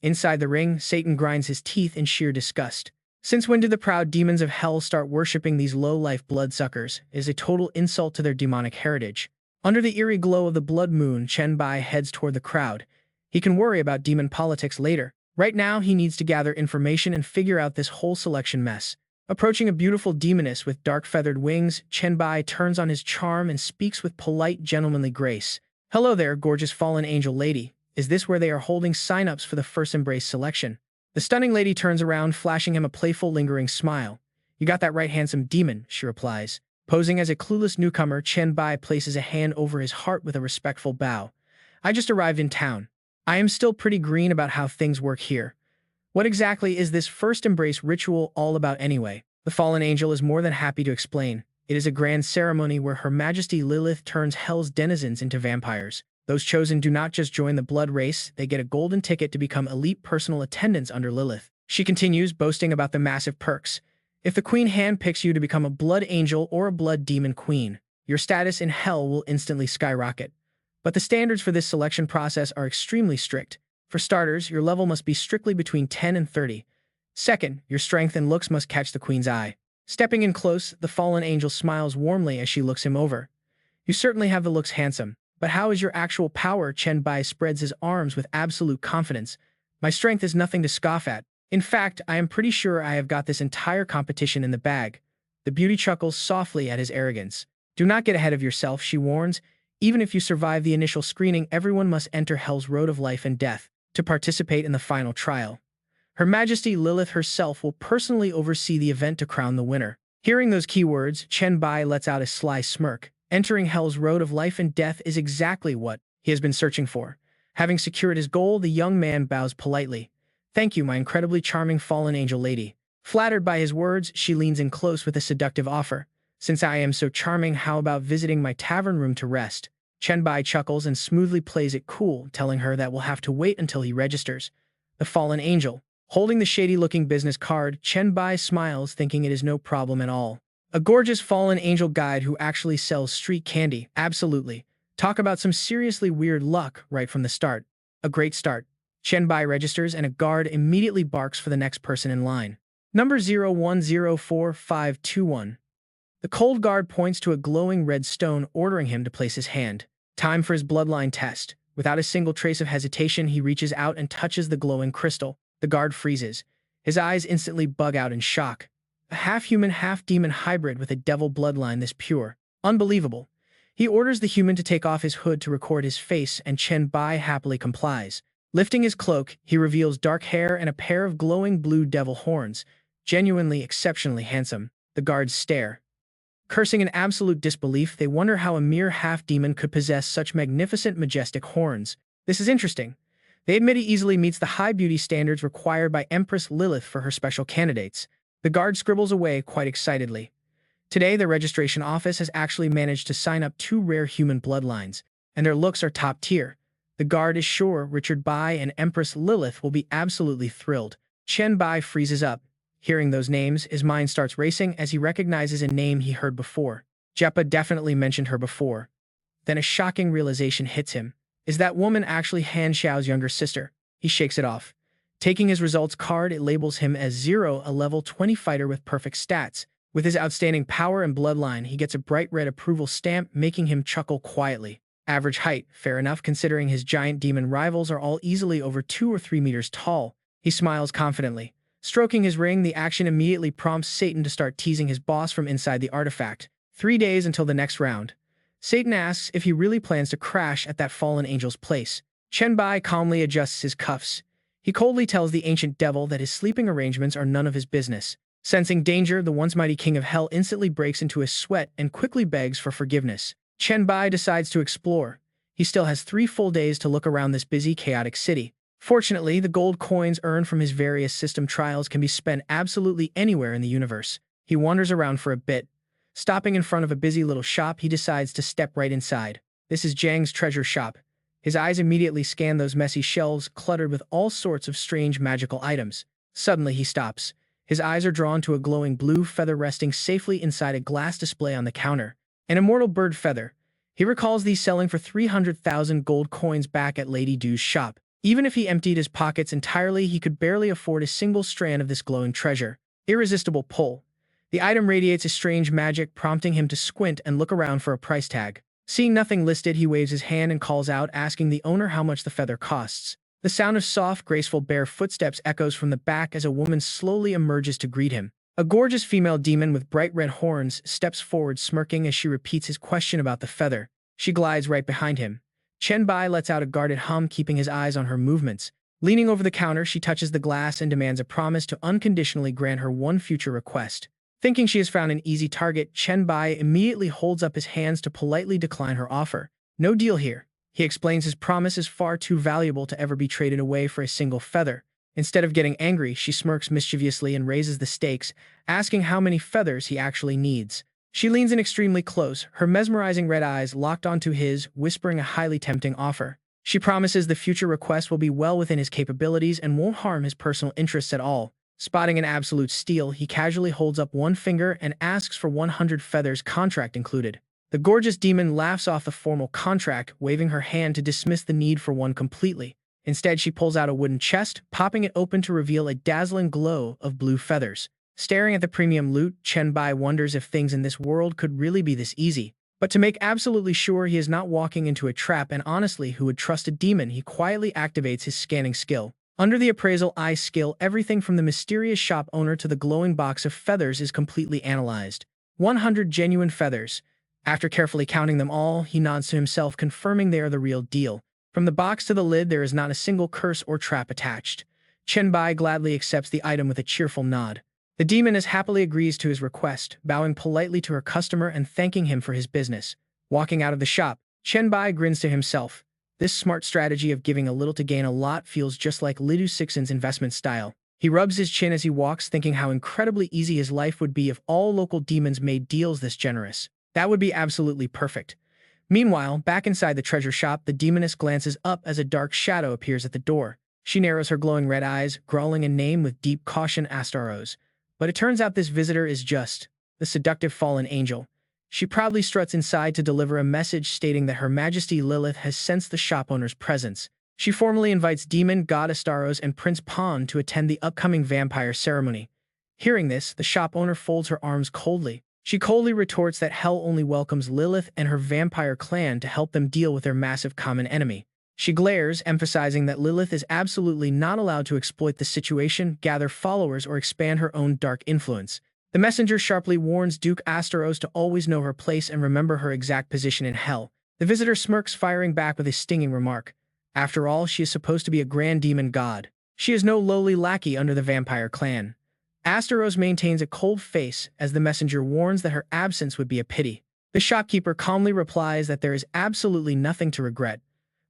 Speaker 1: Inside the ring, Satan grinds his teeth in sheer disgust. Since when did the proud demons of hell start worshipping these low-life bloodsuckers? It is a total insult to their demonic heritage. Under the eerie glow of the blood moon, Chen Bai heads toward the crowd. He can worry about demon politics later. Right now, he needs to gather information and figure out this whole selection mess. Approaching a beautiful demoness with dark feathered wings, Chen Bai turns on his charm and speaks with polite, gentlemanly grace. Hello there, gorgeous fallen angel lady. Is this where they are holding sign-ups for the first embrace selection? The stunning lady turns around, flashing him a playful, lingering smile. You got that right, handsome demon, she replies. Posing as a clueless newcomer, Chen Bai places a hand over his heart with a respectful bow. I just arrived in town. I am still pretty green about how things work here. What exactly is this first embrace ritual all about anyway? The fallen angel is more than happy to explain. It is a grand ceremony where Her Majesty Lilith turns hell's denizens into vampires. Those chosen do not just join the blood race, they get a golden ticket to become elite personal attendants under Lilith. She continues, boasting about the massive perks. If the queen handpicks you to become a blood angel or a blood demon queen, your status in hell will instantly skyrocket. But the standards for this selection process are extremely strict. For starters, your level must be strictly between 10 and 30. Second, your strength and looks must catch the queen's eye. Stepping in close, the fallen angel smiles warmly as she looks him over. You certainly have the looks, handsome. But how is your actual power? Chen Bai spreads his arms with absolute confidence. My strength is nothing to scoff at. In fact, I am pretty sure I have got this entire competition in the bag. The beauty chuckles softly at his arrogance. Do not get ahead of yourself, she warns. Even if you survive the initial screening, everyone must enter hell's road of life and death to participate in the final trial. Her Majesty Lilith herself will personally oversee the event to crown the winner. Hearing those keywords, Chen Bai lets out a sly smirk. Entering hell's road of life and death is exactly what he has been searching for. Having secured his goal, the young man bows politely. Thank you, my incredibly charming fallen angel lady. Flattered by his words, she leans in close with a seductive offer. Since I am so charming, how about visiting my tavern room to rest? Chen Bai chuckles and smoothly plays it cool, telling her that we'll have to wait until he registers. The fallen angel. Holding the shady-looking business card, Chen Bai smiles, thinking it is no problem at all. A gorgeous fallen angel guide who actually sells street candy, absolutely. Talk about some seriously weird luck right from the start. A great start. Chen Bai registers and a guard immediately barks for the next person in line. Number 01045521. The cold guard points to a glowing red stone, ordering him to place his hand. Time for his bloodline test. Without a single trace of hesitation, he reaches out and touches the glowing crystal. The guard freezes. His eyes instantly bug out in shock. A half-human, half-demon hybrid with a devil bloodline this pure. Unbelievable. He orders the human to take off his hood to record his face, and Chen Bai happily complies. Lifting his cloak, he reveals dark hair and a pair of glowing blue devil horns. Genuinely exceptionally handsome. The guards stare. Cursing in absolute disbelief, they wonder how a mere half-demon could possess such magnificent, majestic horns. This is interesting. They admit he easily meets the high beauty standards required by Empress Lilith for her special candidates. The guard scribbles away quite excitedly. Today, the registration office has actually managed to sign up 2 rare human bloodlines, and their looks are top tier. The guard is sure Richard Bai and Empress Lilith will be absolutely thrilled. Chen Bai freezes up. Hearing those names, his mind starts racing as he recognizes a name he heard before. Jeppa definitely mentioned her before. Then a shocking realization hits him. Is that woman actually Han Xiao's younger sister? He shakes it off. Taking his results card, it labels him as 0, a level 20 fighter with perfect stats. With his outstanding power and bloodline, he gets a bright red approval stamp, making him chuckle quietly. Average height, fair enough considering his giant demon rivals are all easily over 2 or 3 meters tall. He smiles confidently. Stroking his ring, the action immediately prompts Satan to start teasing his boss from inside the artifact. 3 days until the next round. Satan asks if he really plans to crash at that fallen angel's place. Chen Bai calmly adjusts his cuffs. He coldly tells the ancient devil that his sleeping arrangements are none of his business. Sensing danger, the once mighty king of hell instantly breaks into a sweat and quickly begs for forgiveness. Chen Bai decides to explore. He still has 3 full days to look around this busy, chaotic city. Fortunately, the gold coins earned from his various system trials can be spent absolutely anywhere in the universe. He wanders around for a bit. Stopping in front of a busy little shop, he decides to step right inside. This is Zhang's treasure shop. His eyes immediately scan those messy shelves cluttered with all sorts of strange magical items. Suddenly, he stops. His eyes are drawn to a glowing blue feather resting safely inside a glass display on the counter. An immortal bird feather. He recalls these selling for 300,000 gold coins back at Lady Du's shop. Even if he emptied his pockets entirely, he could barely afford a single strand of this glowing treasure. Irresistible pull. The item radiates a strange magic, prompting him to squint and look around for a price tag. Seeing nothing listed, he waves his hand and calls out, asking the owner how much the feather costs. The sound of soft, graceful bare footsteps echoes from the back as a woman slowly emerges to greet him. A gorgeous female demon with bright red horns steps forward, smirking as she repeats his question about the feather. She glides right behind him. Chen Bai lets out a guarded hum, keeping his eyes on her movements. Leaning over the counter, she touches the glass and demands a promise to unconditionally grant her one future request. Thinking she has found an easy target, Chen Bai immediately holds up his hands to politely decline her offer. No deal here. He explains his promise is far too valuable to ever be traded away for a single feather. Instead of getting angry, she smirks mischievously and raises the stakes, asking how many feathers he actually needs. She leans in extremely close, her mesmerizing red eyes locked onto his, whispering a highly tempting offer. She promises the future request will be well within his capabilities and won't harm his personal interests at all. Spotting an absolute steal, he casually holds up one finger and asks for 100 feathers, contract included. The gorgeous demon laughs off the formal contract, waving her hand to dismiss the need for one completely. Instead, she pulls out a wooden chest, popping it open to reveal a dazzling glow of blue feathers. Staring at the premium loot, Chen Bai wonders if things in this world could really be this easy. But to make absolutely sure he is not walking into a trap, and honestly who would trust a demon, he quietly activates his scanning skill. Under the appraisal eye skill, everything from the mysterious shop owner to the glowing box of feathers is completely analyzed. 100 genuine feathers. After carefully counting them all, he nods to himself, confirming they are the real deal. From the box to the lid, there is not a single curse or trap attached. Chen Bai gladly accepts the item with a cheerful nod. The demon as happily agrees to his request, bowing politely to her customer and thanking him for his business. Walking out of the shop, Chen Bai grins to himself. This smart strategy of giving a little to gain a lot feels just like Lidu Sixen's investment style. He rubs his chin as he walks, thinking how incredibly easy his life would be if all local demons made deals this generous. That would be absolutely perfect. Meanwhile, back inside the treasure shop, the demoness glances up as a dark shadow appears at the door. She narrows her glowing red eyes, growling a name with deep caution, Astaros. But it turns out this visitor is just the seductive fallen angel. She proudly struts inside to deliver a message stating that Her Majesty Lilith has sensed the shop owner's presence. She formally invites demon god Astaros and Prince Pan to attend the upcoming vampire ceremony. Hearing this, the shop owner folds her arms coldly. She coldly retorts that hell only welcomes Lilith and her vampire clan to help them deal with their massive common enemy. She glares, emphasizing that Lilith is absolutely not allowed to exploit the situation, gather followers, or expand her own dark influence. The messenger sharply warns Duke Astaros to always know her place and remember her exact position in hell. The visitor smirks, firing back with a stinging remark. After all, she is supposed to be a grand demon god. She is no lowly lackey under the vampire clan. Astaros maintains a cold face as the messenger warns that her absence would be a pity. The shopkeeper calmly replies that there is absolutely nothing to regret.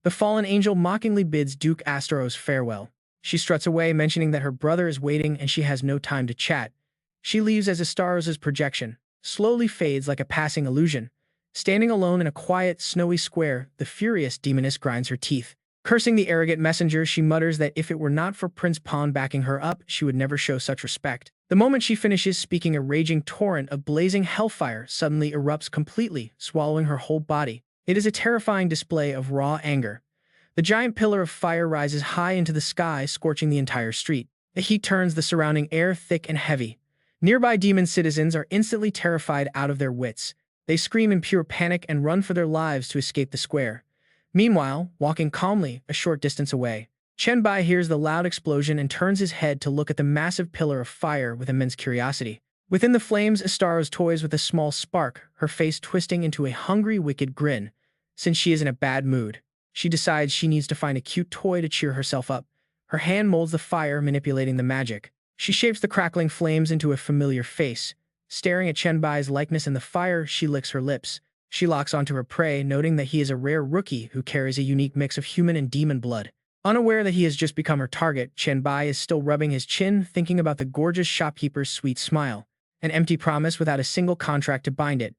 Speaker 1: The fallen angel mockingly bids Duke Astaros farewell. She struts away, mentioning that her brother is waiting and she has no time to chat. She leaves as Astaros' projection slowly fades like a passing illusion. Standing alone in a quiet, snowy square, the furious demoness grinds her teeth. Cursing the arrogant messenger, she mutters that if it were not for Prince Pan backing her up, she would never show such respect. The moment she finishes speaking, a raging torrent of blazing hellfire suddenly erupts completely, swallowing her whole body. It is a terrifying display of raw anger. The giant pillar of fire rises high into the sky, scorching the entire street. The heat turns the surrounding air thick and heavy. Nearby demon citizens are instantly terrified out of their wits. They scream in pure panic and run for their lives to escape the square. Meanwhile, walking calmly a short distance away, Chen Bai hears the loud explosion and turns his head to look at the massive pillar of fire with immense curiosity. Within the flames, Astaros toys with a small spark, her face twisting into a hungry, wicked grin. Since she is in a bad mood, she decides she needs to find a cute toy to cheer herself up. Her hand molds the fire, manipulating the magic. She shapes the crackling flames into a familiar face. Staring at Chen Bai's likeness in the fire, she licks her lips. She locks onto her prey, noting that he is a rare rookie who carries a unique mix of human and demon blood. Unaware that he has just become her target, Chen Bai is still rubbing his chin, thinking about the gorgeous shopkeeper's sweet smile. An empty promise without a single contract to bind it.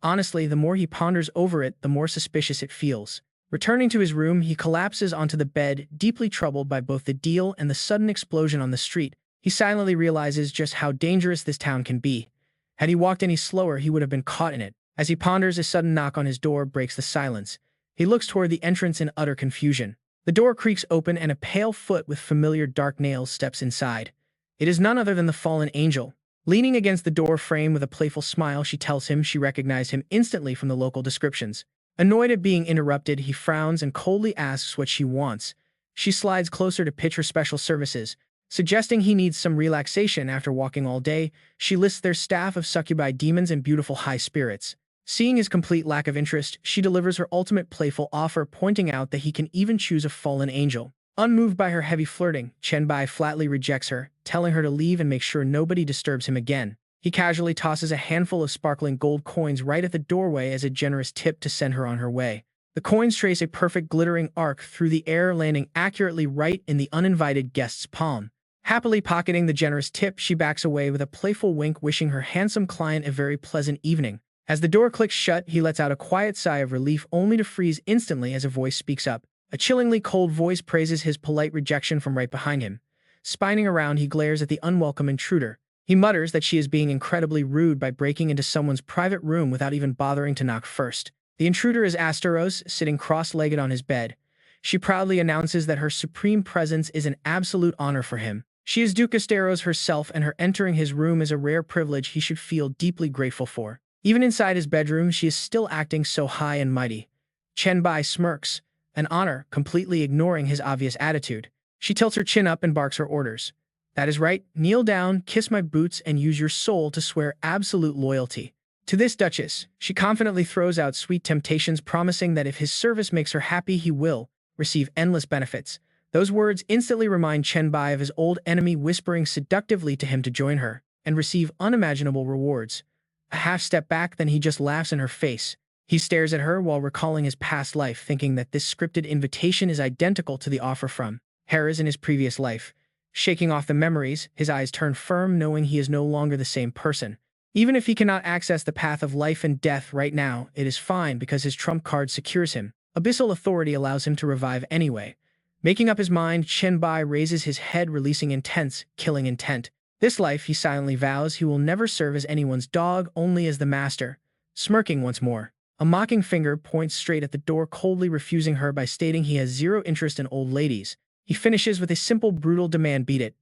Speaker 1: Honestly, the more he ponders over it, the more suspicious it feels. Returning to his room, he collapses onto the bed, deeply troubled by both the deal and the sudden explosion on the street. He silently realizes just how dangerous this town can be. Had he walked any slower, he would have been caught in it. As he ponders, a sudden knock on his door breaks the silence. He looks toward the entrance in utter confusion. The door creaks open and a pale foot with familiar dark nails steps inside. It is none other than the fallen angel. Leaning against the door frame with a playful smile, she tells him she recognized him instantly from the local descriptions. Annoyed at being interrupted, he frowns and coldly asks what she wants. She slides closer to pitch her special services. Suggesting he needs some relaxation after walking all day, she lists their staff of succubi demons and beautiful high spirits. Seeing his complete lack of interest, she delivers her ultimate playful offer, pointing out that he can even choose a fallen angel. Unmoved by her heavy flirting, Chen Bai flatly rejects her, telling her to leave and make sure nobody disturbs him again. He casually tosses a handful of sparkling gold coins right at the doorway as a generous tip to send her on her way. The coins trace a perfect glittering arc through the air, landing accurately right in the uninvited guest's palm. Happily pocketing the generous tip, she backs away with a playful wink, wishing her handsome client a very pleasant evening. As the door clicks shut, he lets out a quiet sigh of relief, only to freeze instantly as a voice speaks up. A chillingly cold voice praises his polite rejection from right behind him. Spinning around, he glares at the unwelcome intruder. He mutters that she is being incredibly rude by breaking into someone's private room without even bothering to knock first. The intruder is Astaros, sitting cross-legged on his bed. She proudly announces that her supreme presence is an absolute honor for him. She is Duke Astaros herself, and her entering his room is a rare privilege he should feel deeply grateful for. Even inside his bedroom, she is still acting so high and mighty. Chen Bai smirks, an honor, completely ignoring his obvious attitude. She tilts her chin up and barks her orders. That is right, kneel down, kiss my boots, and use your soul to swear absolute loyalty. To this Duchess, she confidently throws out sweet temptations, promising that if his service makes her happy, he will receive endless benefits. Those words instantly remind Chen Bai of his old enemy, whispering seductively to him to join her and receive unimaginable rewards. A half step back, then he just laughs in her face. He stares at her while recalling his past life, thinking that this scripted invitation is identical to the offer from Harris in his previous life. Shaking off the memories, his eyes turn firm, knowing he is no longer the same person. Even if he cannot access the path of life and death right now, it is fine because his trump card secures him. Abyssal authority allows him to revive anyway. Making up his mind, Chen Bai raises his head, releasing intense, killing intent. This life, he silently vows, he will never serve as anyone's dog, only as the master. Smirking once more, a mocking finger points straight at the door, coldly refusing her by stating he has zero interest in old ladies. He finishes with a simple, brutal demand: beat it.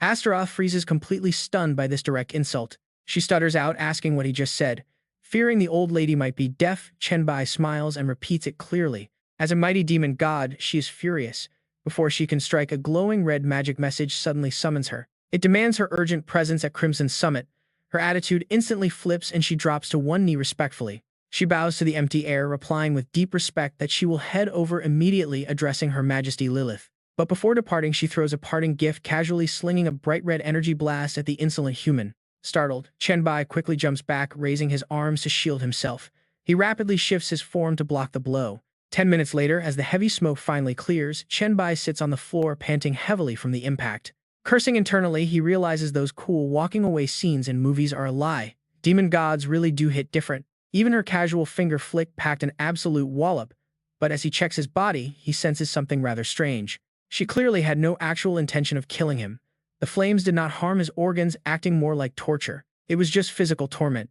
Speaker 1: Astaroth freezes, completely stunned by this direct insult. She stutters out, asking what he just said. Fearing the old lady might be deaf, Chen Bai smiles and repeats it clearly. As a mighty demon god, she is furious. Before she can strike, a glowing red magic message suddenly summons her. It demands her urgent presence at Crimson Summit. Her attitude instantly flips and she drops to one knee respectfully. She bows to the empty air, replying with deep respect that she will head over immediately, addressing Her Majesty Lilith. But before departing, she throws a parting gift, casually slinging a bright red energy blast at the insolent human. Startled, Chen Bai quickly jumps back, raising his arms to shield himself. He rapidly shifts his form to block the blow. 10 minutes later, as the heavy smoke finally clears, Chen Bai sits on the floor, panting heavily from the impact. Cursing internally, he realizes those cool walking away scenes in movies are a lie. Demon gods really do hit different. Even her casual finger flick packed an absolute wallop. But as he checks his body, he senses something rather strange. She clearly had no actual intention of killing him. The flames did not harm his organs, acting more like torture. It was just physical torment.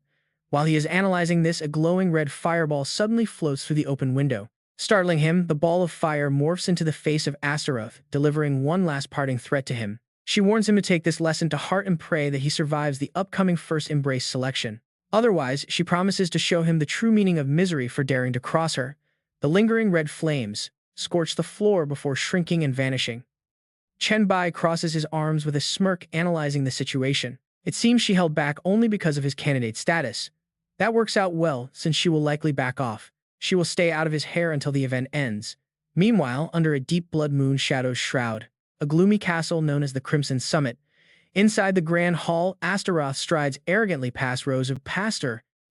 Speaker 1: While he is analyzing this, a glowing red fireball suddenly floats through the open window. Startling him, the ball of fire morphs into the face of Astaroth, delivering one last parting threat to him. She warns him to take this lesson to heart and pray that he survives the upcoming first embrace selection. Otherwise, she promises to show him the true meaning of misery for daring to cross her. The lingering red flames scorch the floor before shrinking and vanishing. Chen Bai crosses his arms with a smirk, analyzing the situation. It seems she held back only because of his candidate status. That works out well, since she will likely back off. She will stay out of his hair until the event ends. Meanwhile, under a deep blood moon shadows shroud a gloomy castle known as the Crimson Summit. Inside the grand hall, Astaroth strides arrogantly past rows of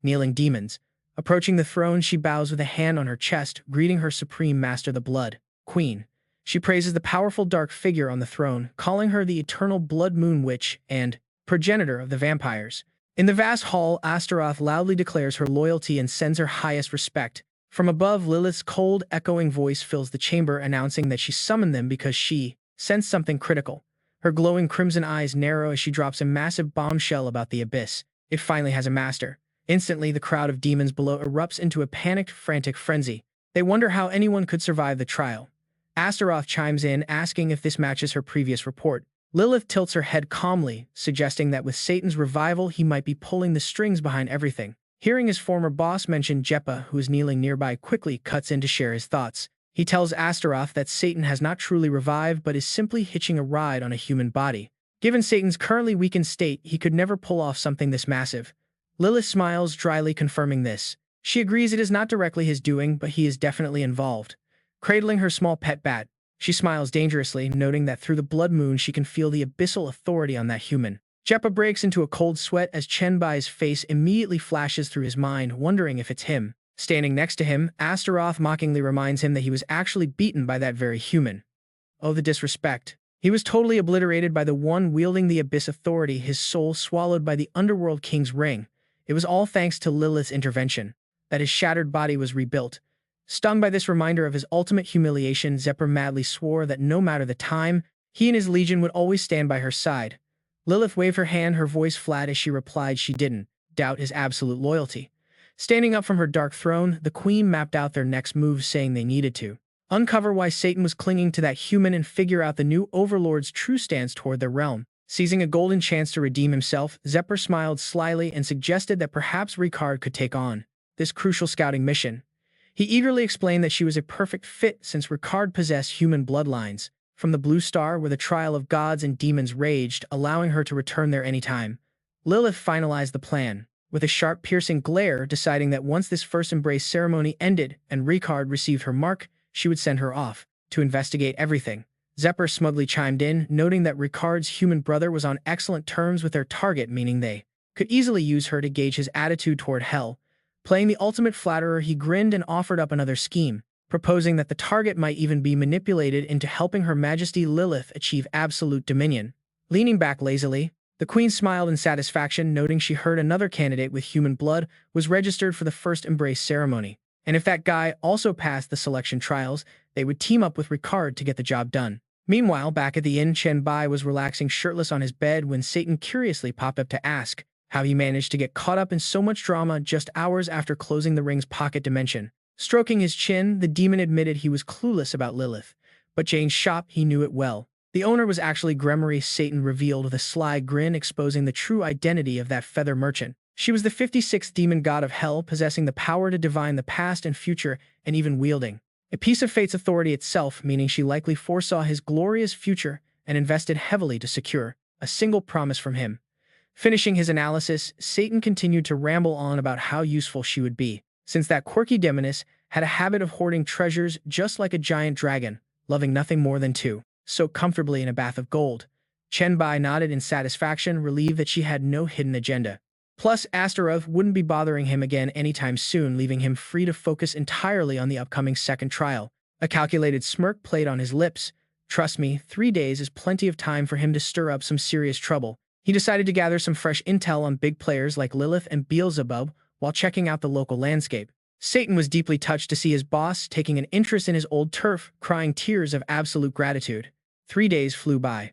Speaker 1: kneeling demons. Approaching the throne, she bows with a hand on her chest, greeting her supreme master, the Blood Queen. She praises the powerful dark figure on the throne, calling her the eternal Blood Moon Witch and progenitor of the vampires. In the vast hall, Astaroth loudly declares her loyalty and sends her highest respect. From above, Lilith's cold, echoing voice fills the chamber, announcing that she summoned them because she sensed something critical. Her glowing crimson eyes narrow as she drops a massive bombshell about the abyss. It finally has a master. Instantly, the crowd of demons below erupts into a panicked, frantic frenzy. They wonder how anyone could survive the trial. Astaroth chimes in, asking if this matches her previous report. Lilith tilts her head calmly, suggesting that with Satan's revival, he might be pulling the strings behind everything. Hearing his former boss mention, Jeppa, who is kneeling nearby, quickly cuts in to share his thoughts. He tells Astaroth that Satan has not truly revived but is simply hitching a ride on a human body. Given Satan's currently weakened state, he could never pull off something this massive. Lilith smiles, dryly confirming this. She agrees it is not directly his doing, but he is definitely involved. Cradling her small pet bat, she smiles dangerously, noting that through the blood moon she can feel the abyssal authority on that human. Jeppa breaks into a cold sweat as Chen Bai's face immediately flashes through his mind, wondering if it's him. Standing next to him, Astaroth mockingly reminds him that he was actually beaten by that very human. Oh, the disrespect. He was totally obliterated by the one wielding the abyss authority, his soul swallowed by the Underworld King's ring. It was all thanks to Lilith's intervention that his shattered body was rebuilt. Stung by this reminder of his ultimate humiliation, Zephyr madly swore that no matter the time, he and his legion would always stand by her side. Lilith waved her hand, her voice flat, as she replied she didn't doubt his absolute loyalty. Standing up from her dark throne, the queen mapped out their next moves, saying they needed to uncover why Satan was clinging to that human and figure out the new overlord's true stance toward their realm. Seizing a golden chance to redeem himself, Zephyr smiled slyly and suggested that perhaps Ricard could take on this crucial scouting mission. He eagerly explained that she was a perfect fit since Ricard possessed human bloodlines from the Blue Star, where the trial of gods and demons raged, allowing her to return there anytime. Lilith finalized the plan with a sharp, piercing glare, deciding that once this first embrace ceremony ended and Ricard received her mark, she would send her off to investigate everything. Zephyr smugly chimed in, noting that Ricard's human brother was on excellent terms with their target, meaning they could easily use her to gauge his attitude toward Hell. Playing the ultimate flatterer, he grinned and offered up another scheme, proposing that the target might even be manipulated into helping Her Majesty Lilith achieve absolute dominion. Leaning back lazily, The queen smiled in satisfaction, noting she heard another candidate with human blood was registered for the first embrace ceremony. And if that guy also passed the selection trials, they would team up with Ricard to get the job done. Meanwhile, back at the inn, Chen Bai was relaxing shirtless on his bed when Satan curiously popped up to ask how he managed to get caught up in so much drama just hours after closing the ring's pocket dimension. Stroking his chin, the demon admitted he was clueless about Lilith, but Jane's shop, he knew it well. The owner was actually Gremory, Satan revealed with a sly grin, exposing the true identity of that feather merchant. She was the 56th demon god of hell, possessing the power to divine the past and future, and even wielding a piece of fate's authority itself, meaning she likely foresaw his glorious future and invested heavily to secure a single promise from him. Finishing his analysis, Satan continued to ramble on about how useful she would be, since that quirky demoness had a habit of hoarding treasures just like a giant dragon, loving nothing more than to soak comfortably in a bath of gold. Chen Bai nodded in satisfaction, relieved that she had no hidden agenda. Plus, Astaroth wouldn't be bothering him again anytime soon, leaving him free to focus entirely on the upcoming second trial. A calculated smirk played on his lips. Trust me, 3 days is plenty of time for him to stir up some serious trouble. He decided to gather some fresh intel on big players like Lilith and Beelzebub while checking out the local landscape. Satan was deeply touched to see his boss taking an interest in his old turf, crying tears of absolute gratitude. 3 days flew by.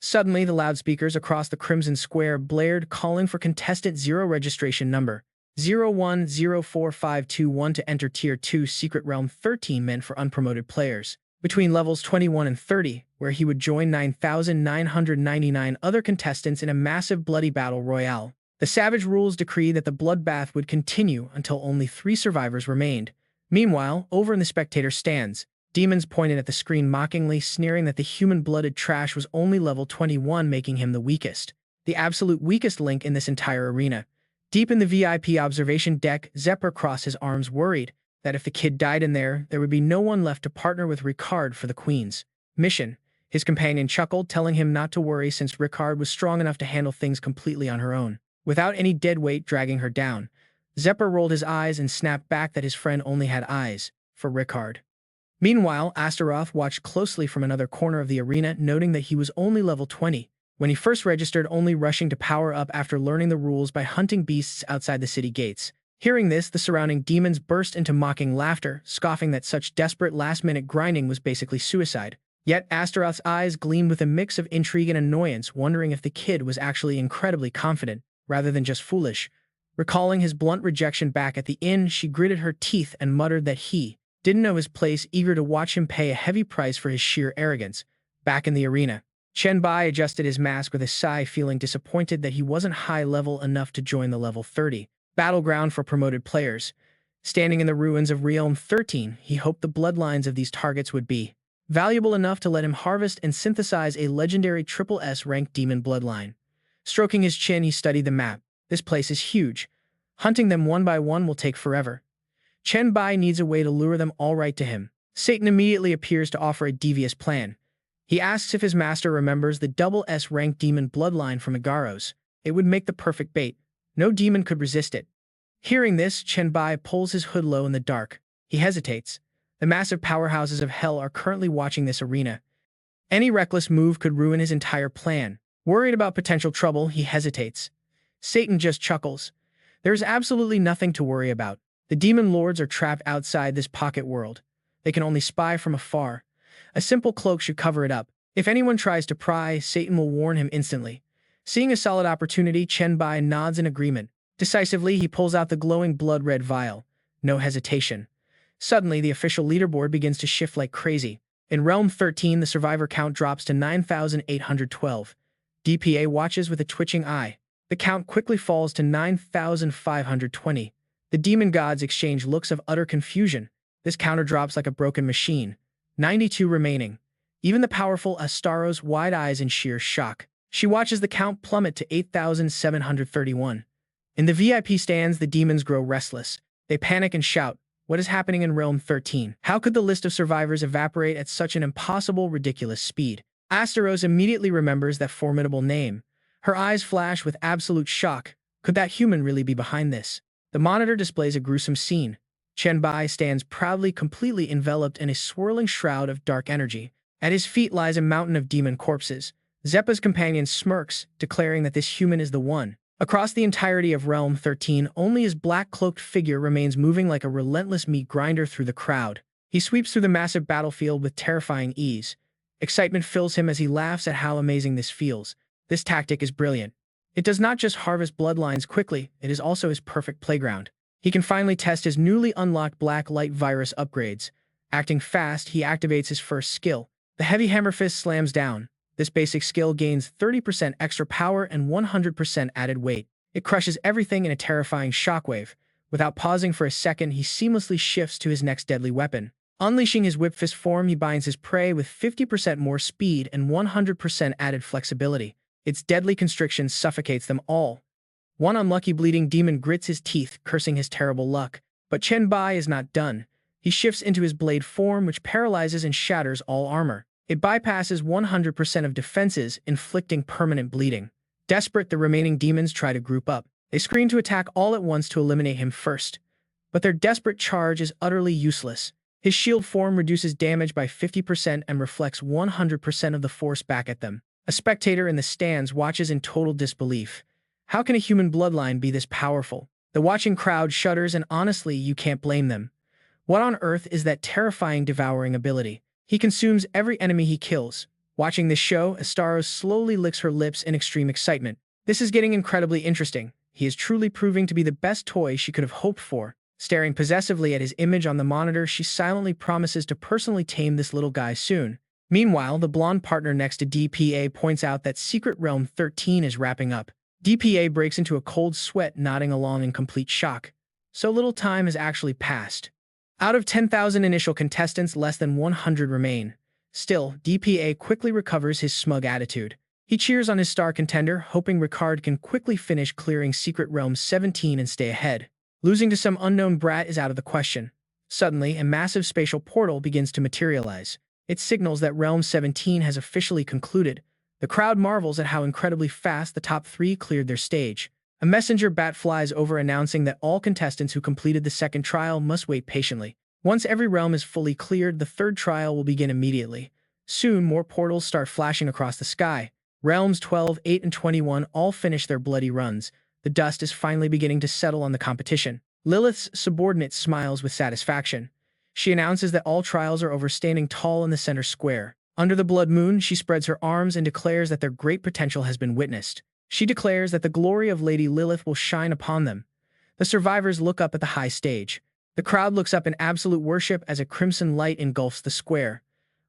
Speaker 1: Suddenly, the loudspeakers across the Crimson Square blared, calling for contestant 0 registration number 010451 to enter Tier 2 Secret Realm 13, meant for unpromoted players. Between levels 21 and 30, where he would join 9,999 other contestants in a massive bloody battle royale. The savage rules decreed that the bloodbath would continue until only 3 survivors remained. Meanwhile, over in the spectator stands, demons pointed at the screen mockingly, sneering that the human-blooded trash was only level 21, making him the weakest. The absolute weakest link in this entire arena. Deep in the VIP observation deck, Zephyr crossed his arms, worried that if the kid died in there would be no one left to partner with Ricard for the Queen's mission. His companion chuckled, telling him not to worry since Ricard was strong enough to handle things completely on her own, without any dead weight dragging her down. Zephyr rolled his eyes and snapped back that his friend only had eyes for Ricard. Meanwhile, Astaroth watched closely from another corner of the arena, noting that he was only level 20 when he first registered, only rushing to power up after learning the rules by hunting beasts outside the city gates. Hearing this, the surrounding demons burst into mocking laughter, scoffing that such desperate last-minute grinding was basically suicide. Yet Astaroth's eyes gleamed with a mix of intrigue and annoyance, wondering if the kid was actually incredibly confident, rather than just foolish. Recalling his blunt rejection back at the inn, she gritted her teeth and muttered that he didn't know his place, eager to watch him pay a heavy price for his sheer arrogance. Back in the arena, Chen Bai adjusted his mask with a sigh, feeling disappointed that he wasn't high level enough to join the level 30 battleground for promoted players. Standing in the ruins of Realm 13, he hoped the bloodlines of these targets would be valuable enough to let him harvest and synthesize a legendary SSS-Rank demon bloodline. Stroking his chin, he studied the map. This place is huge. Hunting them one by one will take forever. Chen Bai needs a way to lure them all right to him. Satan immediately appears to offer a devious plan. He asks if his master remembers the SS-Rank demon bloodline from Igaros. It would make the perfect bait. No demon could resist it. Hearing this, Chen Bai pulls his hood low in the dark. He hesitates. The massive powerhouses of hell are currently watching this arena. Any reckless move could ruin his entire plan. Worried about potential trouble, he hesitates. Satan just chuckles. There's absolutely nothing to worry about. The demon lords are trapped outside this pocket world. They can only spy from afar. A simple cloak should cover it up. If anyone tries to pry, Satan will warn him instantly. Seeing a solid opportunity, Chen Bai nods in agreement. Decisively, he pulls out the glowing blood-red vial. No hesitation. Suddenly, the official leaderboard begins to shift like crazy. In Realm 13, the survivor count drops to 9,812. DPA watches with a twitching eye. The count quickly falls to 9,520. The demon gods exchange looks of utter confusion. This counter drops like a broken machine. 92 remaining. Even the powerful Astaro's wide eyes in sheer shock. She watches the count plummet to 8,731. In the VIP stands, the demons grow restless. They panic and shout, "What is happening in Realm 13? How could the list of survivors evaporate at such an impossible, ridiculous speed?" Astaros immediately remembers that formidable name. Her eyes flash with absolute shock. Could that human really be behind this? The monitor displays a gruesome scene. Chen Bai stands proudly, completely enveloped in a swirling shroud of dark energy. At his feet lies a mountain of demon corpses. Zeppa's companion smirks, declaring that this human is the one. Across the entirety of Realm 13, only his black-cloaked figure remains moving like a relentless meat grinder through the crowd. He sweeps through the massive battlefield with terrifying ease. Excitement fills him as he laughs at how amazing this feels. This tactic is brilliant. It does not just harvest bloodlines quickly, it is also his perfect playground. He can finally test his newly unlocked black light virus upgrades. Acting fast, he activates his first skill. The heavy hammer fist slams down. This basic skill gains 30% extra power and 100% added weight. It crushes everything in a terrifying shockwave. Without pausing for a second, he seamlessly shifts to his next deadly weapon. Unleashing his whip fist form, he binds his prey with 50% more speed and 100% added flexibility. Its deadly constriction suffocates them all. One unlucky bleeding demon grits his teeth, cursing his terrible luck. But Chen Bai is not done. He shifts into his blade form, which paralyzes and shatters all armor. It bypasses 100% of defenses, inflicting permanent bleeding. Desperate, the remaining demons try to group up. They screen to attack all at once to eliminate him first. But their desperate charge is utterly useless. His shield form reduces damage by 50% and reflects 100% of the force back at them. A spectator in the stands watches in total disbelief. How can a human bloodline be this powerful? The watching crowd shudders, and honestly, you can't blame them. What on earth is that terrifying devouring ability? He consumes every enemy he kills. Watching this show, Astaros slowly licks her lips in extreme excitement. This is getting incredibly interesting. He is truly proving to be the best toy she could have hoped for. Staring possessively at his image on the monitor, she silently promises to personally tame this little guy soon. Meanwhile, the blonde partner next to DPA points out that Secret Realm 13 is wrapping up. DPA breaks into a cold sweat, nodding along in complete shock. So little time has actually passed. Out of 10,000 initial contestants, less than 100 remain. Still, DPA quickly recovers his smug attitude. He cheers on his star contender, hoping Ricard can quickly finish clearing Secret Realm 17 and stay ahead. Losing to some unknown brat is out of the question. Suddenly, a massive spatial portal begins to materialize. It signals that Realm 17 has officially concluded. The crowd marvels at how incredibly fast the top 3 cleared their stage. A messenger bat flies over announcing that all contestants who completed the second trial must wait patiently. Once every realm is fully cleared, the third trial will begin immediately. Soon, more portals start flashing across the sky. Realms 12, 8, and 21 all finish their bloody runs. The dust is finally beginning to settle on the competition. Lilith's subordinate smiles with satisfaction. She announces that all trials are over, standing tall in the center square. Under the blood moon, she spreads her arms and declares that their great potential has been witnessed. She declares that the glory of Lady Lilith will shine upon them. The survivors look up at the high stage. The crowd looks up in absolute worship as a crimson light engulfs the square.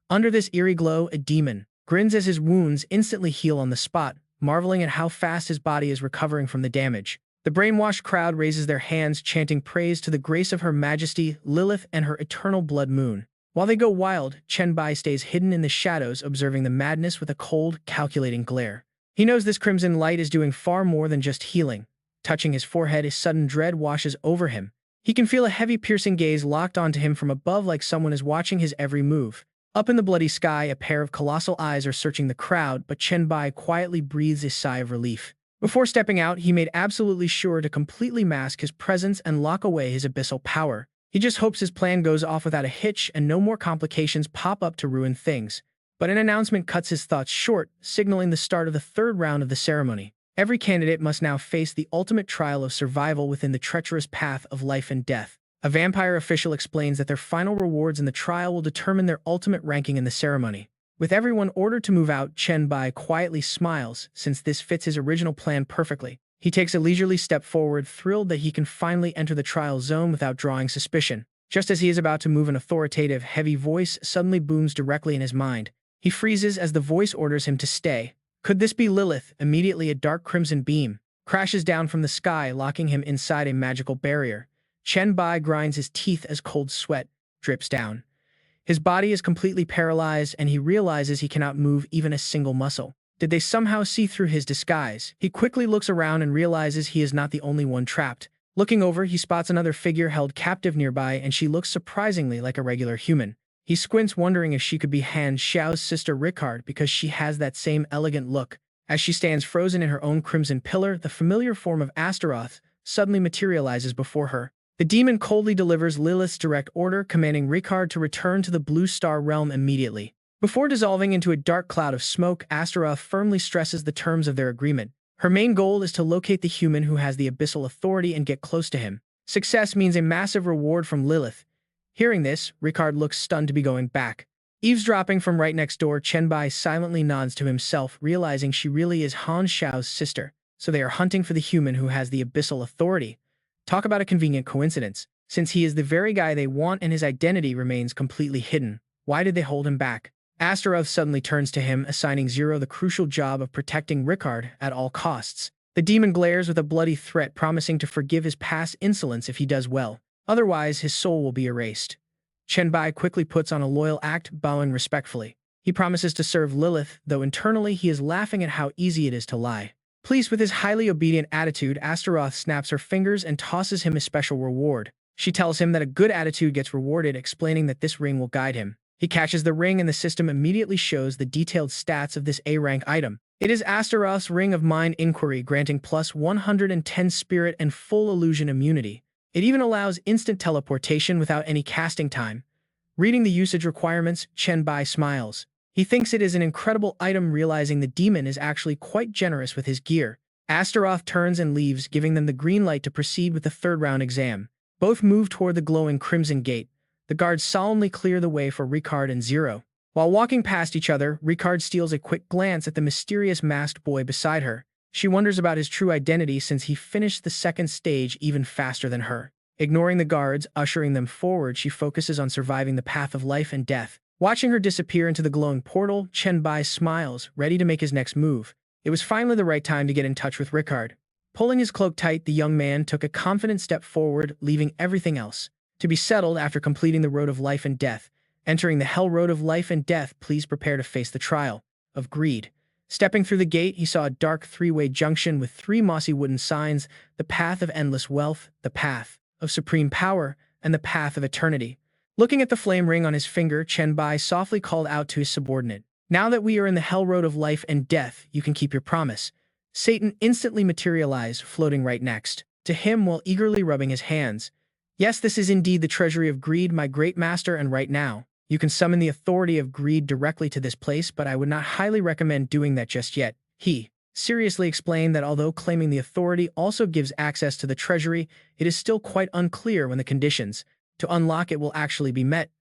Speaker 1: Under this eerie glow, a demon grins as his wounds instantly heal on the spot, marveling at how fast his body is recovering from the damage. The brainwashed crowd raises their hands, chanting praise to the grace of Her Majesty, Lilith, and her eternal blood moon. While they go wild, Chen Bai stays hidden in the shadows, observing the madness with a cold, calculating glare. He knows this crimson light is doing far more than just healing. Touching his forehead, a sudden dread washes over him. He can feel a heavy, piercing gaze locked onto him from above, like someone is watching his every move. Up in the bloody sky, a pair of colossal eyes are searching the crowd, but Chen Bai quietly breathes a sigh of relief. Before stepping out, he made absolutely sure to completely mask his presence and lock away his abyssal power. He just hopes his plan goes off without a hitch and no more complications pop up to ruin things. But an announcement cuts his thoughts short, signaling the start of the third round of the ceremony. Every candidate must now face the ultimate trial of survival within the treacherous path of life and death. A vampire official explains that their final rewards in the trial will determine their ultimate ranking in the ceremony. With everyone ordered to move out, Chen Bai quietly smiles, since this fits his original plan perfectly. He takes a leisurely step forward, thrilled that he can finally enter the trial zone without drawing suspicion. Just as he is about to move, an authoritative, heavy voice suddenly booms directly in his mind. He freezes as the voice orders him to stay. Could this be Lilith? Immediately, a dark crimson beam crashes down from the sky, locking him inside a magical barrier. Chen Bai grinds his teeth as cold sweat drips down. His body is completely paralyzed, and he realizes he cannot move even a single muscle. Did they somehow see through his disguise? He quickly looks around and realizes he is not the only one trapped. Looking over, he spots another figure held captive nearby, and she looks surprisingly like a regular human. He squints, wondering if she could be Han Xiao's sister Ricard, because she has that same elegant look. As she stands frozen in her own crimson pillar, the familiar form of Astaroth suddenly materializes before her. The demon coldly delivers Lilith's direct order, commanding Ricard to return to the Blue Star Realm immediately. Before dissolving into a dark cloud of smoke, Astaroth firmly stresses the terms of their agreement. Her main goal is to locate the human who has the abyssal authority and get close to him. Success means a massive reward from Lilith. Hearing this, Ricard looks stunned to be going back. Eavesdropping from right next door, Chen Bai silently nods to himself, realizing she really is Han Xiao's sister. So they are hunting for the human who has the abyssal authority. Talk about a convenient coincidence. Since he is the very guy they want and his identity remains completely hidden, why did they hold him back? Astaroth suddenly turns to him, assigning Zero the crucial job of protecting Ricard at all costs. The demon glares with a bloody threat, promising to forgive his past insolence if he does well. Otherwise, his soul will be erased. Chen Bai quickly puts on a loyal act, bowing respectfully. He promises to serve Lilith, though internally he is laughing at how easy it is to lie. Pleased with his highly obedient attitude, Astaroth snaps her fingers and tosses him a special reward. She tells him that a good attitude gets rewarded, explaining that this ring will guide him. He catches the ring and the system immediately shows the detailed stats of this A-rank item. It is Astaroth's Ring of Mind Inquiry, granting plus 110 spirit and full illusion immunity. It even allows instant teleportation without any casting time. Reading the usage requirements, Chen Bai smiles. He thinks it is an incredible item, realizing the demon is actually quite generous with his gear. Astaroth turns and leaves, giving them the green light to proceed with the third-round exam. Both move toward the glowing crimson gate. The guards solemnly clear the way for Ricard and Zero. While walking past each other, Ricard steals a quick glance at the mysterious masked boy beside her. She wonders about his true identity since he finished the second stage even faster than her. Ignoring the guards, ushering them forward, she focuses on surviving the path of life and death. Watching her disappear into the glowing portal, Chen Bai smiles, ready to make his next move. It was finally the right time to get in touch with Ricard. Pulling his cloak tight, the young man took a confident step forward, leaving everything else to be settled after completing the road of life and death. Entering the hell road of life and death, please prepare to face the trial of greed. Stepping through the gate, he saw a dark three-way junction with 3 mossy wooden signs: the path of endless wealth, the path of supreme power, and the path of eternity. Looking at the flame ring on his finger, Chen Bai softly called out to his subordinate, "Now that we are in the hell road of life and death, you can keep your promise." Satan instantly materialized, floating right next to him while eagerly rubbing his hands. "Yes, this is indeed the treasury of greed, my great master, and right now, you can summon the authority of greed directly to this place, but I would not highly recommend doing that just yet." He seriously explained that although claiming the authority also gives access to the treasury, it is still quite unclear when the conditions to unlock it will actually be met.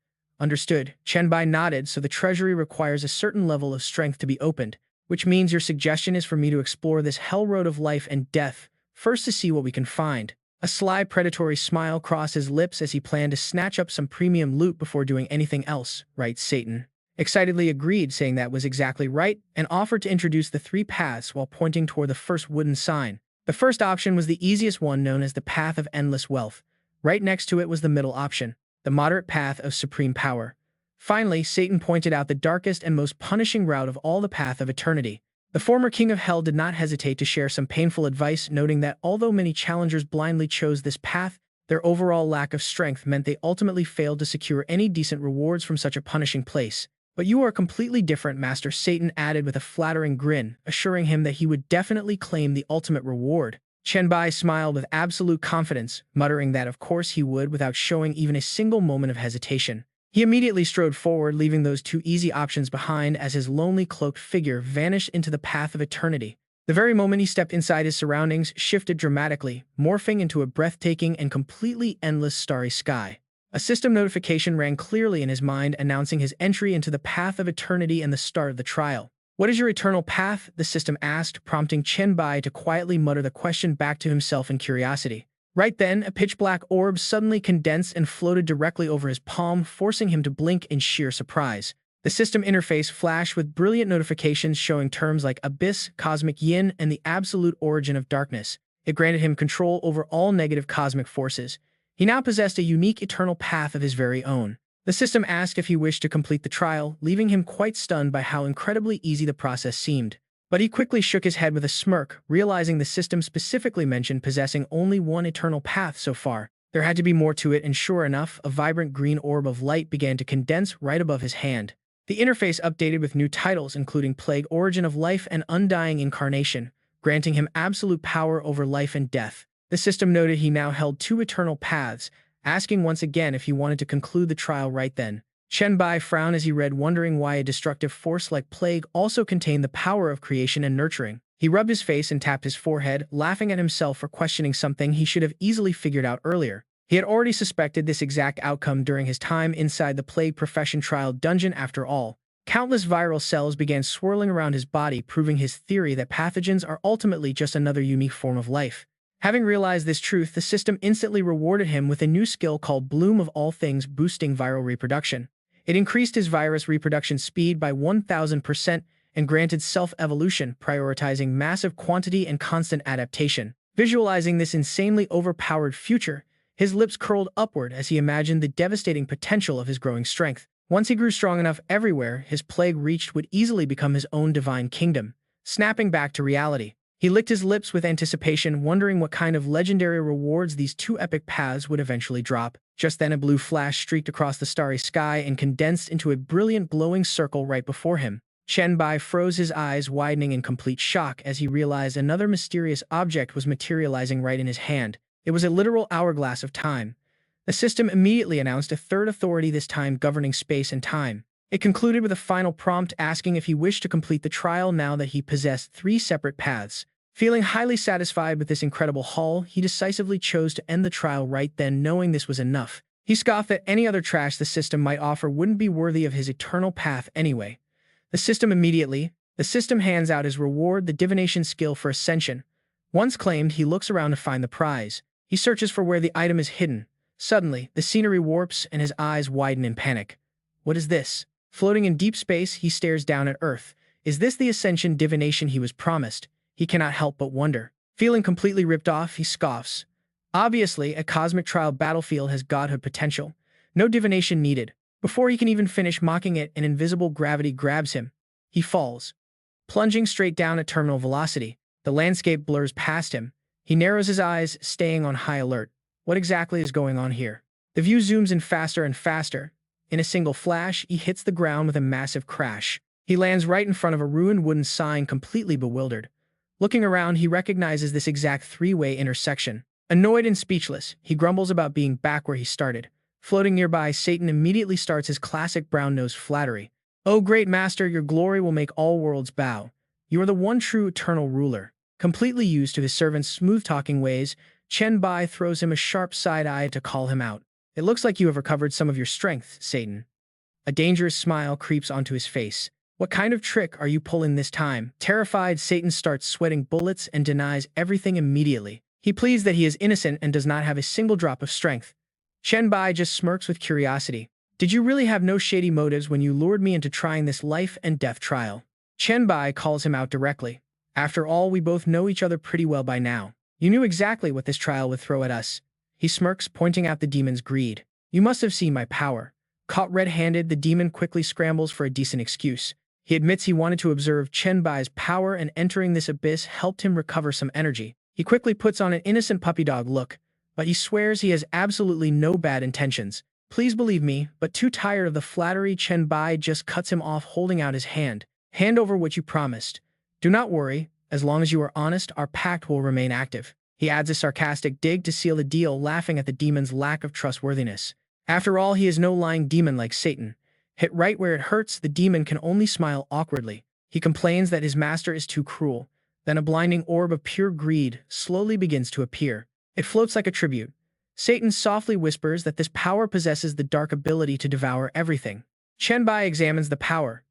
Speaker 1: Understood. Chen Bai nodded. So the treasury requires a certain level of strength to be opened, which means your suggestion is for me to explore this hell road of life and death, first to see what we can find. A sly, predatory smile crossed his lips as he planned to snatch up some premium loot before doing anything else, right? Satan excitedly agreed, saying that was exactly right, and offered to introduce the 3 paths while pointing toward the first wooden sign. The first option was the easiest one, known as the path of endless wealth. Right next to it was the middle option, the moderate path of supreme power. Finally, Satan pointed out the darkest and most punishing route of all, the path of eternity. The former king of hell did not hesitate to share some painful advice, noting that although many challengers blindly chose this path, their overall lack of strength meant they ultimately failed to secure any decent rewards from such a punishing place. "But you are completely different, Master," Satan added with a flattering grin, assuring him that he would definitely claim the ultimate reward. Chen Bai smiled with absolute confidence, muttering that of course he would without showing even a single moment of hesitation. He immediately strode forward, leaving those 2 easy options behind as his lonely cloaked figure vanished into the path of eternity. The very moment he stepped inside, his surroundings shifted dramatically, morphing into a breathtaking and completely endless starry sky. A system notification rang clearly in his mind, announcing his entry into the path of eternity and the start of the trial. "What is your eternal path?" the system asked, prompting Chen Bai to quietly mutter the question back to himself in curiosity. Right then, a pitch-black orb suddenly condensed and floated directly over his palm, forcing him to blink in sheer surprise. The system interface flashed with brilliant notifications showing terms like abyss, cosmic yin, and the absolute origin of darkness. It granted him control over all negative cosmic forces. He now possessed a unique eternal path of his very own. The system asked if he wished to complete the trial, leaving him quite stunned by how incredibly easy the process seemed. But he quickly shook his head with a smirk, realizing the system specifically mentioned possessing only one eternal path so far. There had to be more to it, and sure enough, a vibrant green orb of light began to condense right above his hand. The interface updated with new titles, including Plague, Origin of Life, and Undying Incarnation, granting him absolute power over life and death. The system noted he now held 2 eternal paths, asking once again if he wanted to conclude the trial right then. Chen Bai frowned as he read, wondering why a destructive force like plague also contained the power of creation and nurturing. He rubbed his face and tapped his forehead, laughing at himself for questioning something he should have easily figured out earlier. He had already suspected this exact outcome during his time inside the Plague Profession Trial Dungeon after all. Countless viral cells began swirling around his body, proving his theory that pathogens are ultimately just another unique form of life. Having realized this truth, the system instantly rewarded him with a new skill called Bloom of All Things, boosting viral reproduction. It increased his virus reproduction speed by 1,000% and granted self-evolution, prioritizing massive quantity and constant adaptation. Visualizing this insanely overpowered future, his lips curled upward as he imagined the devastating potential of his growing strength. Once he grew strong enough everywhere his plague reached would easily become his own divine kingdom. Snapping back to reality, he licked his lips with anticipation, wondering what kind of legendary rewards these two epic paths would eventually drop. Just then a blue flash streaked across the starry sky and condensed into a brilliant glowing circle right before him. Chen Bai froze, his eyes widening in complete shock as he realized another mysterious object was materializing right in his hand. It was a literal hourglass of time. The system immediately announced a third authority, this time governing space and time. It concluded with a final prompt asking if he wished to complete the trial now that he possessed 3 separate paths. Feeling highly satisfied with this incredible haul, he decisively chose to end the trial right then, knowing this was enough. He scoffed that any other trash the system might offer wouldn't be worthy of his eternal path anyway. The system hands out his reward, the divination skill for ascension. Once claimed, he looks around to find the prize. He searches for where the item is hidden. Suddenly, the scenery warps and his eyes widen in panic. What is this? Floating in deep space, he stares down at Earth. Is this the ascension divination he was promised? He cannot help but wonder. Feeling completely ripped off, he scoffs. Obviously, a cosmic trial battlefield has godhood potential. No divination needed. Before he can even finish mocking it, an invisible gravity grabs him. He falls, plunging straight down at terminal velocity. The landscape blurs past him. He narrows his eyes, staying on high alert. What exactly is going on here? The view zooms in faster and faster. In a single flash, he hits the ground with a massive crash. He lands right in front of a ruined wooden sign, completely bewildered. Looking around, he recognizes this exact 3-way intersection. Annoyed and speechless, he grumbles about being back where he started. Floating nearby, Satan immediately starts his classic brown-nosed flattery. "O great master, your glory will make all worlds bow. You are the one true eternal ruler." Completely used to his servant's smooth-talking ways, Chen Bai throws him a sharp side eye to call him out. "It looks like you have recovered some of your strength, Satan." A dangerous smile creeps onto his face. "What kind of trick are you pulling this time?" Terrified, Satan starts sweating bullets and denies everything immediately. He pleads that he is innocent and does not have a single drop of strength. Chen Bai just smirks with curiosity. "Did you really have no shady motives when you lured me into trying this life and death trial?" Chen Bai calls him out directly. "After all, we both know each other pretty well by now. You knew exactly what this trial would throw at us." He smirks, pointing out the demon's greed. "You must have seen my power." Caught red-handed, the demon quickly scrambles for a decent excuse. He admits he wanted to observe Chen Bai's power, and entering this abyss helped him recover some energy. He quickly puts on an innocent puppy dog look, but he swears he has absolutely no bad intentions. "Please believe me," but too tired of the flattery, Chen Bai just cuts him off, holding out his hand. "Hand over what you promised. Do not worry, as long as you are honest, our pact will remain active." He adds a sarcastic dig to seal the deal, laughing at the demon's lack of trustworthiness. After all, he is no lying demon like Satan. Hit right where it hurts, the demon can only smile awkwardly. He complains that his master is too cruel. Then a blinding orb of pure greed slowly begins to appear. It floats like a tribute. Satan softly whispers that this power possesses the dark ability to devour everything. Chen Bai examines the power.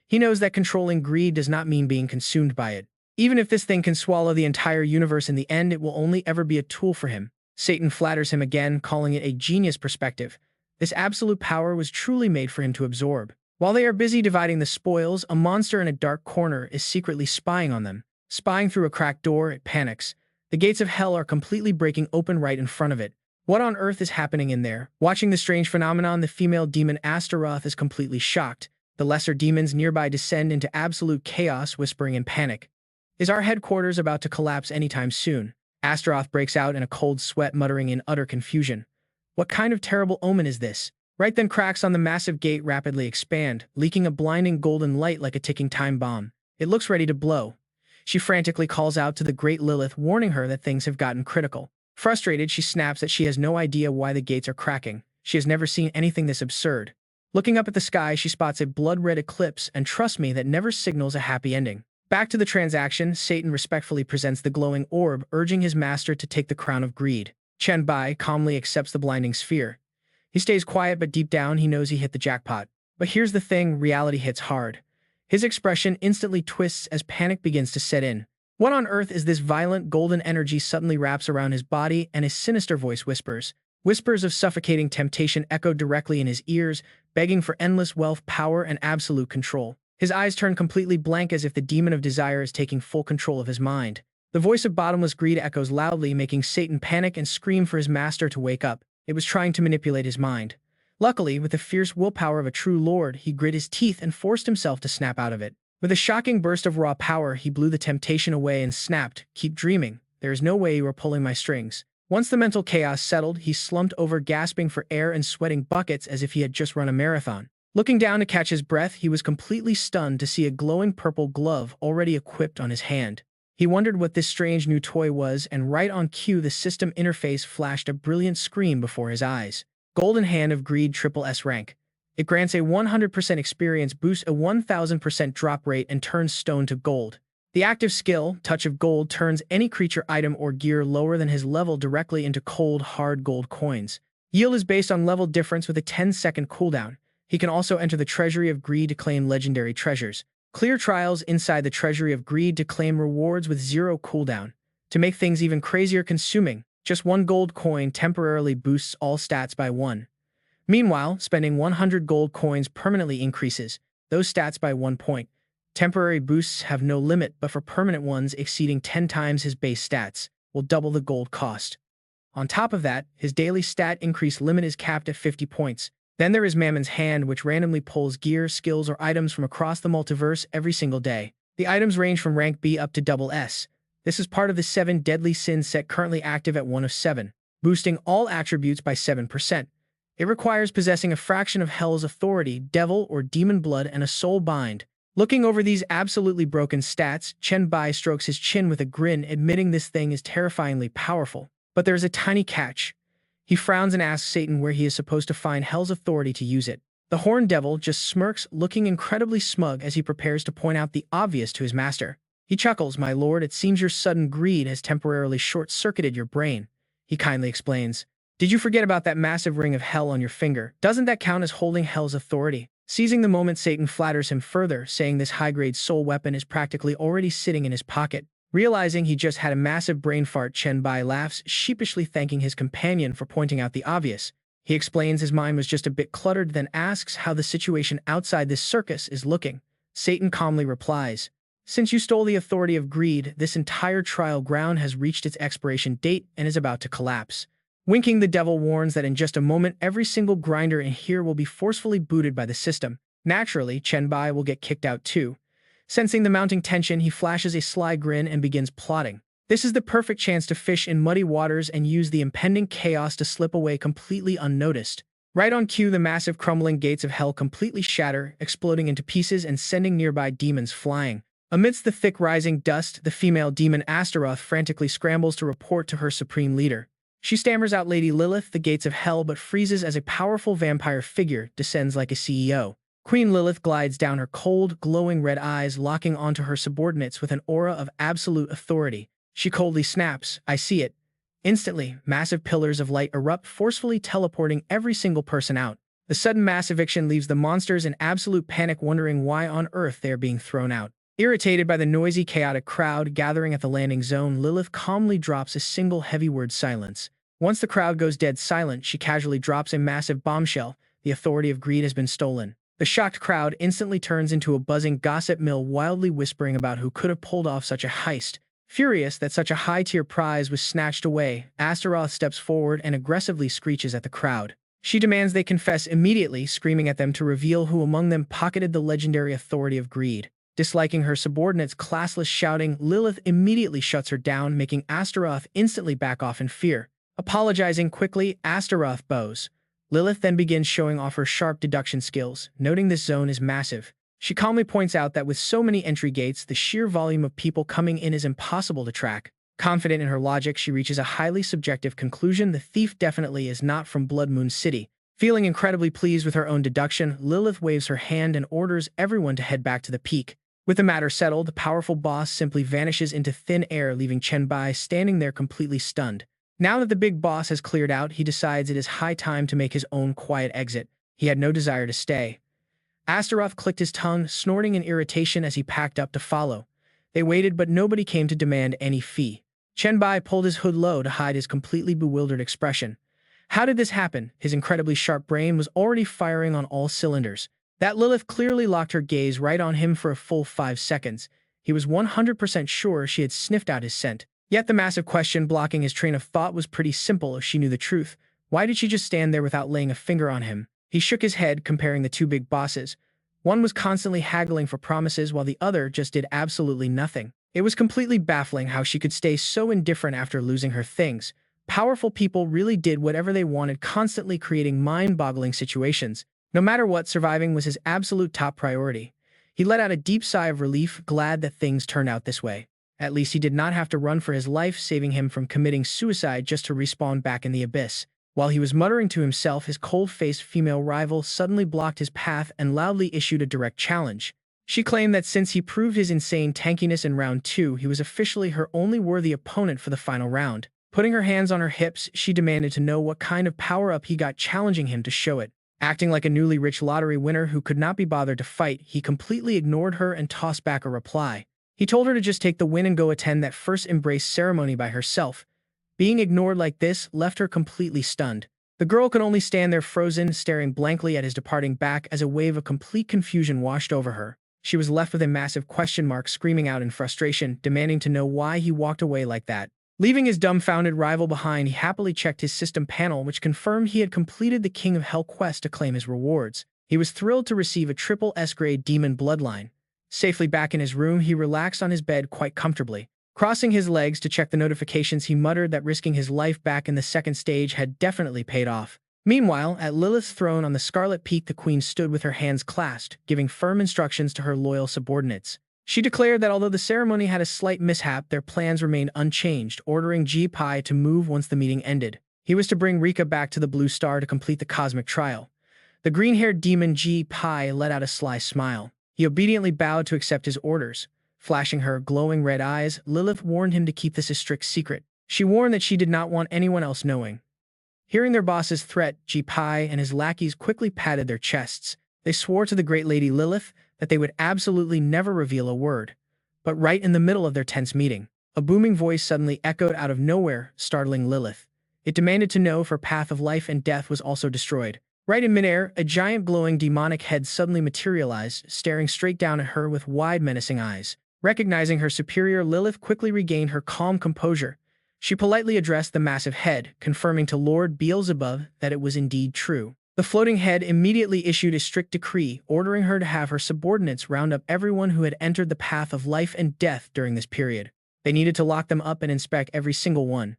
Speaker 1: He knows that controlling greed does not mean being consumed by it. Even if this thing can swallow the entire universe in the end, it will only ever be a tool for him. Satan flatters him again, calling it a genius perspective. This absolute power was truly made for him to absorb. While they are busy dividing the spoils, a monster in a dark corner is secretly spying on them. Spying through a cracked door, it panics. The gates of hell are completely breaking open right in front of it. What on earth is happening in there? Watching the strange phenomenon, the female demon Astaroth is completely shocked. The lesser demons nearby descend into absolute chaos, whispering in panic. "Is our headquarters about to collapse anytime soon?" Astaroth breaks out in a cold sweat, muttering in utter confusion. "What kind of terrible omen is this?" Right then, cracks on the massive gate rapidly expand, leaking a blinding golden light like a ticking time bomb. It looks ready to blow. She frantically calls out to the great Lilith, warning her that things have gotten critical. Frustrated, she snaps that she has no idea why the gates are cracking. She has never seen anything this absurd. Looking up at the sky, she spots a blood-red eclipse, and trust me, that never signals a happy ending. Back to the transaction, Satan respectfully presents the glowing orb, urging his master to take the crown of greed. Chen Bai calmly accepts the blinding sphere. He stays quiet, but deep down he knows he hit the jackpot. But here's the thing, reality hits hard. His expression instantly twists as panic begins to set in. What on earth is this? Violent golden energy suddenly wraps around his body, and his sinister voice whispers. Whispers of suffocating temptation echo directly in his ears, begging for endless wealth, power, and absolute control. His eyes turn completely blank as if the demon of desire is taking full control of his mind. The voice of bottomless greed echoes loudly, making Satan panic and scream for his master to wake up. It was trying to manipulate his mind. Luckily, with the fierce willpower of a true lord, he grit his teeth and forced himself to snap out of it. With a shocking burst of raw power, he blew the temptation away and snapped, "Keep dreaming. There is no way you are pulling my strings." Once the mental chaos settled, he slumped over, gasping for air and sweating buckets as if he had just run a marathon. Looking down to catch his breath, he was completely stunned to see a glowing purple glove already equipped on his hand. He wondered what this strange new toy was, and right on cue, the system interface flashed a brilliant screen before his eyes. Golden Hand of Greed SSS-Rank. It grants a 100% experience boost, a 1000% drop rate, and turns stone to gold. The active skill, Touch of Gold, turns any creature, item, or gear lower than his level directly into cold, hard gold coins. Yield is based on level difference with a 10-second cooldown. He can also enter the Treasury of Greed to claim legendary treasures. Clear trials inside the Treasury of Greed to claim rewards with 0 cooldown. To make things even crazier consuming, just 1 gold coin temporarily boosts all stats by 1. Meanwhile, spending 100 gold coins permanently increases those stats by 1 point. Temporary boosts have no limit, but for permanent ones exceeding 10 times his base stats, will double the gold cost. On top of that, his daily stat increase limit is capped at 50 points. Then there is Mammon's Hand, which randomly pulls gear, skills, or items from across the multiverse every single day. The items range from rank B up to SS. This is part of the 7 deadly sins set currently active at 1 of 7, boosting all attributes by 7%. It requires possessing a fraction of Hell's authority, devil or demon blood, and a soul bind. Looking over these absolutely broken stats, Chen Bai strokes his chin with a grin, admitting this thing is terrifyingly powerful. But there is a tiny catch. He frowns and asks Satan where he is supposed to find Hell's authority to use it. The Horned Devil just smirks, looking incredibly smug as he prepares to point out the obvious to his master. He chuckles, "My lord, it seems your sudden greed has temporarily short-circuited your brain," he kindly explains. "Did you forget about that massive ring of hell on your finger? Doesn't that count as holding Hell's authority?" Seizing the moment, Satan flatters him further, saying this high-grade soul weapon is practically already sitting in his pocket. Realizing he just had a massive brain fart, Chen Bai laughs, sheepishly thanking his companion for pointing out the obvious. He explains his mind was just a bit cluttered, then asks how the situation outside this circus is looking. Satan calmly replies, "Since you stole the authority of greed, this entire trial ground has reached its expiration date and is about to collapse." Winking, the devil warns that in just a moment, every single grinder in here will be forcefully booted by the system. Naturally, Chen Bai will get kicked out too. Sensing the mounting tension, he flashes a sly grin and begins plotting. This is the perfect chance to fish in muddy waters and use the impending chaos to slip away completely unnoticed. Right on cue, the massive crumbling gates of hell completely shatter, exploding into pieces and sending nearby demons flying. Amidst the thick rising dust, the female demon Astaroth frantically scrambles to report to her supreme leader. She stammers out Lady Lilith, the gates of hell, but freezes as a powerful vampire figure descends like a CEO. Queen Lilith glides down, her cold, glowing red eyes locking onto her subordinates with an aura of absolute authority. She coldly snaps, "I see it." Instantly, massive pillars of light erupt, forcefully teleporting every single person out. The sudden mass eviction leaves the monsters in absolute panic, wondering why on earth they are being thrown out. Irritated by the noisy, chaotic crowd gathering at the landing zone, Lilith calmly drops a single heavy word: silence. Once the crowd goes dead silent, she casually drops a massive bombshell: the authority of greed has been stolen. The shocked crowd instantly turns into a buzzing gossip mill, wildly whispering about who could have pulled off such a heist. Furious that such a high-tier prize was snatched away, Astaroth steps forward and aggressively screeches at the crowd. She demands they confess immediately, screaming at them to reveal who among them pocketed the legendary authority of greed. Disliking her subordinates' classless shouting, Lilith immediately shuts her down, making Astaroth instantly back off in fear. Apologizing quickly, Astaroth bows. Lilith then begins showing off her sharp deduction skills, noting this zone is massive. She calmly points out that with so many entry gates, the sheer volume of people coming in is impossible to track. Confident in her logic, she reaches a highly subjective conclusion: the thief definitely is not from Blood Moon City. Feeling incredibly pleased with her own deduction, Lilith waves her hand and orders everyone to head back to the peak. With the matter settled, the powerful boss simply vanishes into thin air, leaving Chen Bai standing there completely stunned. Now that the big boss has cleared out, he decides it is high time to make his own quiet exit. He had no desire to stay. Astaroth clicked his tongue, snorting in irritation as he packed up to follow. They waited, but nobody came to demand any fee. Chen Bai pulled his hood low to hide his completely bewildered expression. How did this happen? His incredibly sharp brain was already firing on all cylinders. That Lilith clearly locked her gaze right on him for a full 5 seconds. He was 100% sure she had sniffed out his scent. Yet the massive question blocking his train of thought was pretty simple if she knew the truth. Why did she just stand there without laying a finger on him? He shook his head, comparing the two big bosses. One was constantly haggling for promises while the other just did absolutely nothing. It was completely baffling how she could stay so indifferent after losing her things. Powerful people really did whatever they wanted, constantly creating mind-boggling situations. No matter what, surviving was his absolute top priority. He let out a deep sigh of relief, glad that things turned out this way. At least he did not have to run for his life, saving him from committing suicide just to respawn back in the abyss. While he was muttering to himself, his cold-faced female rival suddenly blocked his path and loudly issued a direct challenge. She claimed that since he proved his insane tankiness in round 2, he was officially her only worthy opponent for the final round. Putting her hands on her hips, she demanded to know what kind of power-up he got, challenging him to show it. Acting like a newly rich lottery winner who could not be bothered to fight, he completely ignored her and tossed back a reply. He told her to just take the win and go attend that first embrace ceremony by herself. Being ignored like this left her completely stunned. The girl could only stand there frozen, staring blankly at his departing back as a wave of complete confusion washed over her. She was left with a massive question mark, screaming out in frustration, demanding to know why he walked away like that. Leaving his dumbfounded rival behind, he happily checked his system panel, which confirmed he had completed the King of Hell quest to claim his rewards. He was thrilled to receive a triple S-grade demon bloodline. Safely back in his room, he relaxed on his bed quite comfortably. Crossing his legs to check the notifications, he muttered that risking his life back in the second stage had definitely paid off. Meanwhile, at Lilith's throne on the Scarlet Peak, the queen stood with her hands clasped, giving firm instructions to her loyal subordinates. She declared that although the ceremony had a slight mishap, their plans remained unchanged, ordering Chen Bai to move once the meeting ended. He was to bring Rika back to the Blue Star to complete the cosmic trial. The green-haired demon Chen Bai let out a sly smile. He obediently bowed to accept his orders. Flashing her glowing red eyes, Lilith warned him to keep this a strict secret. She warned that she did not want anyone else knowing. Hearing their boss's threat, Chen Bai and his lackeys quickly patted their chests. They swore to the great lady Lilith that they would absolutely never reveal a word. But right in the middle of their tense meeting, a booming voice suddenly echoed out of nowhere, startling Lilith. It demanded to know if her path of life and death was also destroyed. Right in midair, a giant glowing demonic head suddenly materialized, staring straight down at her with wide menacing eyes. Recognizing her superior, Lilith quickly regained her calm composure. She politely addressed the massive head, confirming to Lord Beelzebub that it was indeed true. The floating head immediately issued a strict decree, ordering her to have her subordinates round up everyone who had entered the path of life and death during this period. They needed to lock them up and inspect every single one.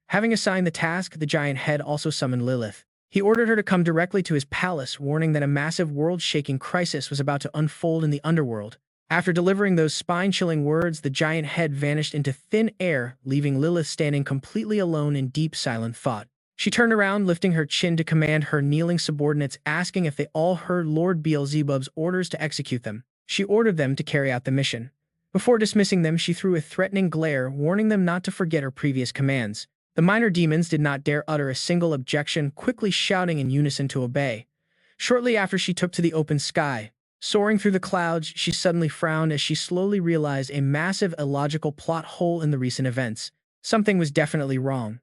Speaker 1: Having assigned the task, the giant head also summoned Lilith. He ordered her to come directly to his palace, warning that a massive world-shaking crisis was about to unfold in the underworld. After delivering those spine-chilling words, the giant head vanished into thin air, leaving Lilith standing completely alone in deep, silent thought. She turned around, lifting her chin to command her kneeling subordinates, asking if they all heard Lord Beelzebub's orders to execute them. She ordered them to carry out the mission. Before dismissing them, she threw a threatening glare, warning them not to forget her previous commands. The minor demons did not dare utter a single objection, quickly shouting in unison to obey. Shortly after, she took to the open sky. Soaring through the clouds, she suddenly frowned as she slowly realized a massive illogical plot hole in the recent events. Something was definitely wrong.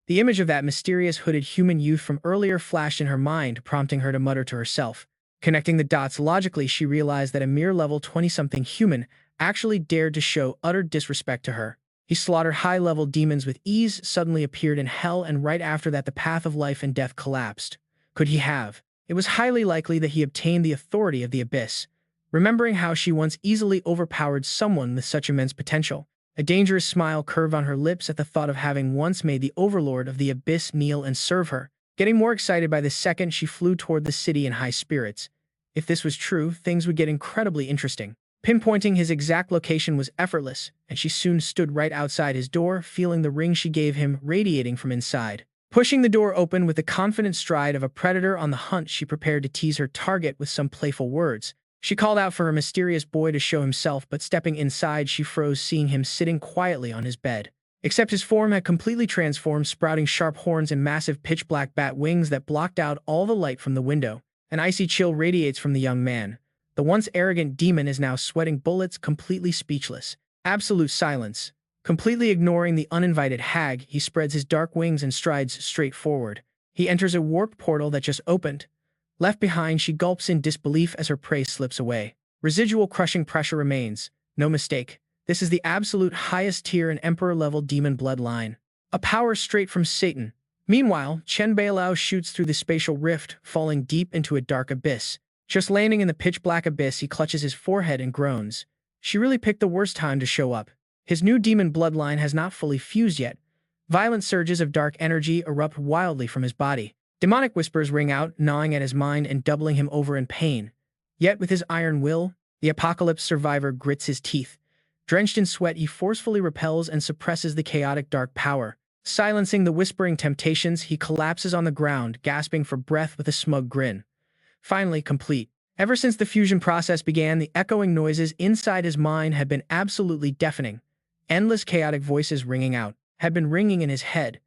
Speaker 1: The image of that mysterious hooded human youth from earlier flashed in her mind, prompting her to mutter to herself. Connecting the dots logically, she realized that a mere level 20-something human actually dared to show utter disrespect to her. He slaughtered high-level demons with ease, suddenly appeared in hell, and right after that the path of life and death collapsed. Could he have? It was highly likely that he obtained the authority of the abyss. Remembering how she once easily overpowered someone with such immense potential, a dangerous smile curved on her lips at the thought of having once made the overlord of the abyss kneel and serve her. Getting more excited by the second, she flew toward the city in high spirits. If this was true, things would get incredibly interesting. Pinpointing his exact location was effortless, and she soon stood right outside his door, feeling the ring she gave him radiating from inside. Pushing the door open with the confident stride of a predator on the hunt, she prepared to tease her target with some playful words. She called out for her mysterious boy to show himself, but stepping inside, she froze seeing him sitting quietly on his bed. Except his form had completely transformed, sprouting sharp horns and massive pitch-black bat wings that blocked out all the light from the window. An icy chill radiates from the young man. The once arrogant demon is now sweating bullets, completely speechless. Absolute silence. Completely ignoring the uninvited hag, he spreads his dark wings and strides straight forward. He enters a warped portal that just opened. Left behind, she gulps in disbelief as her prey slips away. Residual crushing pressure remains. No mistake. This is the absolute highest tier and emperor-level demon bloodline. A power straight from Satan. Meanwhile, Chen Bai shoots through the spatial rift, falling deep into a dark abyss. Just landing in the pitch-black abyss, he clutches his forehead and groans. She really picked the worst time to show up. His new demon bloodline has not fully fused yet. Violent surges of dark energy erupt wildly from his body. Demonic whispers ring out, gnawing at his mind and doubling him over in pain. Yet with his iron will, the apocalypse survivor grits his teeth. Drenched in sweat, he forcefully repels and suppresses the chaotic dark power. Silencing the whispering temptations, he collapses on the ground, gasping for breath with a smug grin. Finally complete. Ever since the fusion process began, the echoing noises inside his mind had been absolutely deafening. Endless chaotic voices ringing out, had been ringing in his head.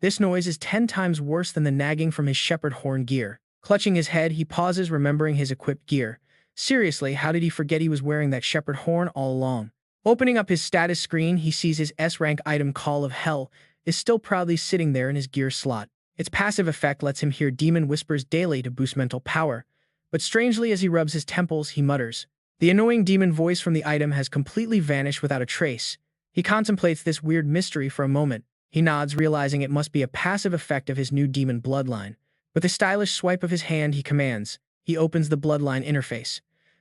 Speaker 1: This noise is 10 times worse than the nagging from his shepherd horn gear. Clutching his head, he pauses, remembering his equipped gear. Seriously, how did he forget he was wearing that shepherd horn all along? Opening up his status screen, he sees his S-rank item Call of Hell is still proudly sitting there in his gear slot. Its passive effect lets him hear demon whispers daily to boost mental power. But strangely, as he rubs his temples, he mutters. The annoying demon voice from the item has completely vanished without a trace. He contemplates this weird mystery for a moment. He nods, realizing it must be a passive effect of his new demon bloodline. With a stylish swipe of his hand, he commands. He opens the bloodline interface.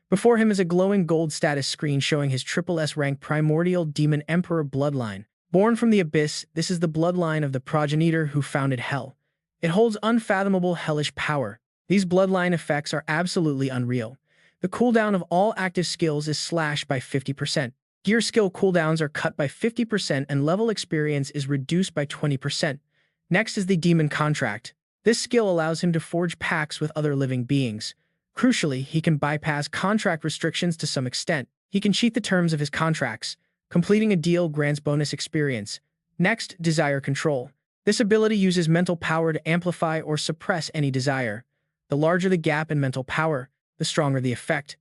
Speaker 1: Before him is a glowing gold status screen showing his triple S-rank primordial demon emperor bloodline. Born from the abyss, this is the bloodline of the progenitor who founded Hell. It holds unfathomable hellish power. These bloodline effects are absolutely unreal. The cooldown of all active skills is slashed by 50%. Gear skill cooldowns are cut by 50% and level experience is reduced by 20%. Next is the Demon Contract. This skill allows him to forge pacts with other living beings. Crucially, he can bypass contract restrictions to some extent. He can cheat the terms of his contracts. Completing a deal grants bonus experience. Next, Desire Control. This ability uses mental power to amplify or suppress any desire. The larger the gap in mental power, the stronger the effect.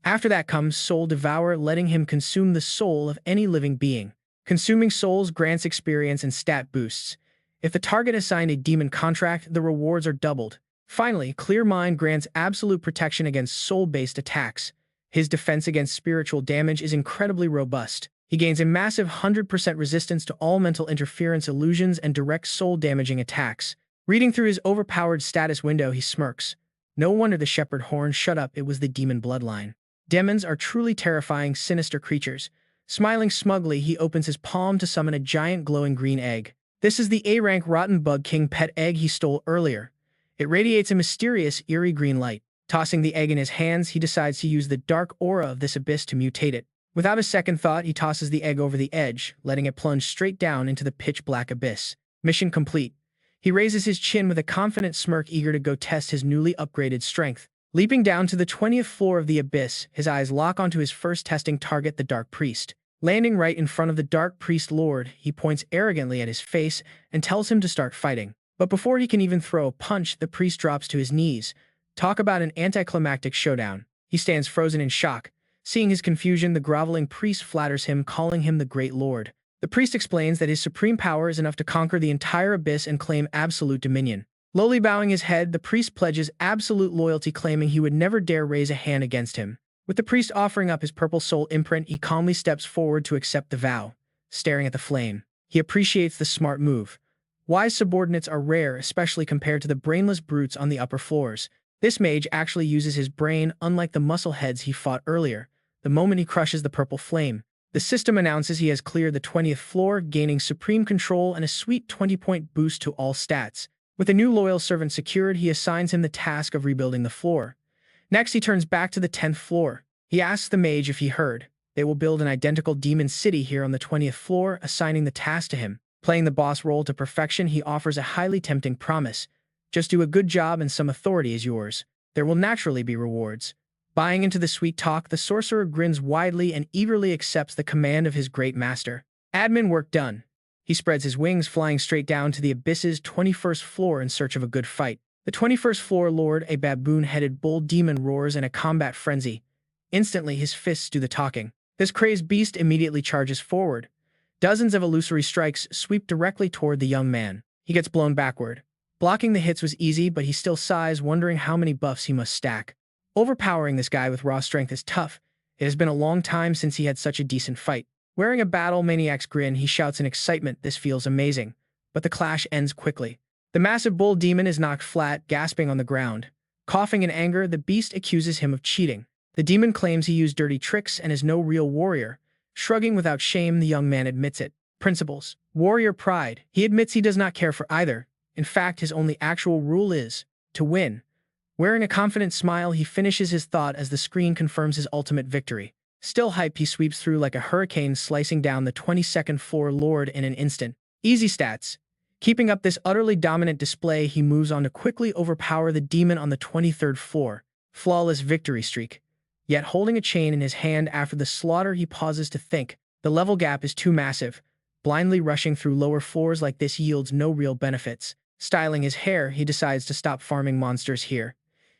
Speaker 1: After that comes Soul Devour, letting him consume the soul of any living being. Consuming souls grants experience and stat boosts. If the target assigned a demon contract, the rewards are doubled. Finally, Clear Mind grants absolute protection against soul-based attacks. His defense against spiritual damage is incredibly robust. He gains a massive 100% resistance to all mental interference illusions and direct soul-damaging attacks. Reading through his overpowered status window, he smirks. No wonder the shepherd horn shut up, it was the demon bloodline. Demons are truly terrifying, sinister creatures. Smiling smugly, he opens his palm to summon a giant glowing green egg. This is the A-rank Rotten Bug King pet egg he stole earlier. It radiates a mysterious, eerie green light. Tossing the egg in his hands, he decides to use the dark aura of this abyss to mutate it. Without a second thought, he tosses the egg over the edge, letting it plunge straight down into the pitch-black abyss. Mission complete. He raises his chin with a confident smirk, eager to go test his newly upgraded strength. Leaping down to the 20th floor of the abyss, his eyes lock onto his first testing target, the Dark Priest. Landing right in front of the Dark Priest Lord, he points arrogantly at his face and tells him to start fighting. But before he can even throw a punch, the priest drops to his knees. Talk about an anticlimactic showdown. He stands frozen in shock. Seeing his confusion, the groveling priest flatters him, calling him the Great Lord. The priest explains that his supreme power is enough to conquer the entire abyss and claim absolute dominion. Lowly bowing his head, the priest pledges absolute loyalty, claiming he would never dare raise a hand against him. With the priest offering up his purple soul imprint, he calmly steps forward to accept the vow. Staring at the flame, he appreciates the smart move. Wise subordinates are rare, especially compared to the brainless brutes on the upper floors. This mage actually uses his brain, unlike the muscle heads he fought earlier. The moment he crushes the purple flame, the system announces he has cleared the 20th floor, gaining supreme control and a sweet 20-point boost to all stats. With a new loyal servant secured, he assigns him the task of rebuilding the floor. Next, he turns back to the 10th floor. He asks the mage if he heard. They will build an identical demon city here on the 20th floor, assigning the task to him. Playing the boss role to perfection, he offers a highly tempting promise. Just do a good job and some authority is yours. There will naturally be rewards. Buying into the sweet talk, the sorcerer grins widely and eagerly accepts the command of his great master. Admin work done. He spreads his wings, flying straight down to the abyss's 21st floor in search of a good fight. The 21st floor lord, a baboon-headed bull demon, roars in a combat frenzy. Instantly, his fists do the talking. This crazed beast immediately charges forward. Dozens of illusory strikes sweep directly toward the young man. He gets blown backward. Blocking the hits was easy, but he still sighs, wondering how many buffs he must stack. Overpowering this guy with raw strength is tough. It has been a long time since he had such a decent fight. Wearing a battle maniac's grin, he shouts in excitement, "This feels amazing." But the clash ends quickly. The massive bull demon is knocked flat, gasping on the ground. Coughing in anger, the beast accuses him of cheating. The demon claims he used dirty tricks and is no real warrior. Shrugging without shame, the young man admits it. Principles. Warrior pride. He admits he does not care for either. In fact, his only actual rule is to win. Wearing a confident smile, he finishes his thought as the screen confirms his ultimate victory. Still hype, he sweeps through like a hurricane, slicing down the 22nd floor lord in an instant. Easy stats. Keeping up this utterly dominant display, he moves on to quickly overpower the demon on the 23rd floor. Flawless victory streak. Yet holding a chain in his hand after the slaughter, he pauses to think. The level gap is too massive. Blindly rushing through lower floors like this yields no real benefits. Styling his hair, he decides to stop farming monsters here.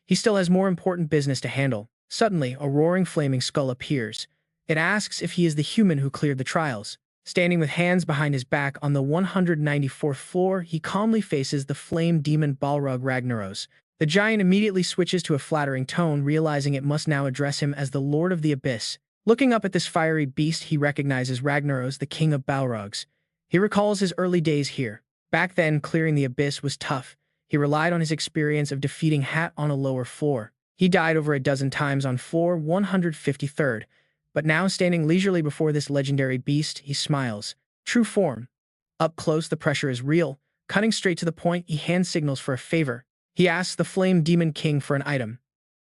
Speaker 1: He still has more important business to handle. Suddenly, a roaring flaming skull appears. It asks if he is the human who cleared the trials. Standing with hands behind his back on the 194th floor, he calmly faces the flame demon Balrog Ragnaros. The giant immediately switches to a flattering tone, realizing it must now address him as the Lord of the Abyss. Looking up at this fiery beast, he recognizes Ragnaros, the king of Balrogs. He recalls his early days here. Back then, clearing the Abyss was tough. He relied on his experience of defeating Hat on a lower floor. He died over a dozen times on floor 153rd, but now standing leisurely before this legendary beast, he smiles. True form. Up close, the pressure is real. Cutting straight to the point, he hand signals for a favor. He asks the Flame Demon King for an item.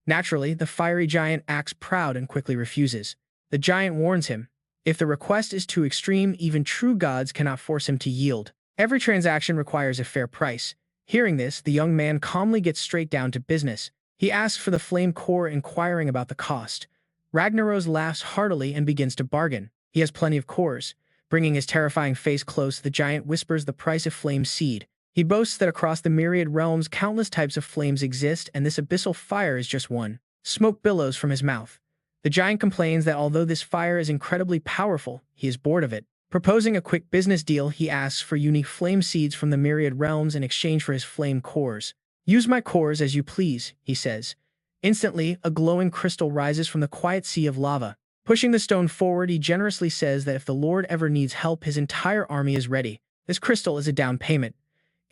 Speaker 1: Naturally, the fiery giant acts proud and quickly refuses. The giant warns him. If the request is too extreme, even true gods cannot force him to yield. Every transaction requires a fair price. Hearing this, the young man calmly gets straight down to business. He asks for the flame core, inquiring about the cost. Ragnaros laughs heartily and begins to bargain. He has plenty of cores. Bringing his terrifying face close, the giant whispers the price of flame seed. He boasts that across the myriad realms, countless types of flames exist, and this abyssal fire is just one. Smoke billows from his mouth. The giant complains that although this fire is incredibly powerful, he is bored of it. Proposing a quick business deal, he asks for unique flame seeds from the myriad realms in exchange for his flame cores. Use my cores as you please, he says. Instantly, a glowing crystal rises from the quiet sea of lava. Pushing the stone forward, he generously says that if the Lord ever needs help, his entire army is ready. This crystal is a down payment.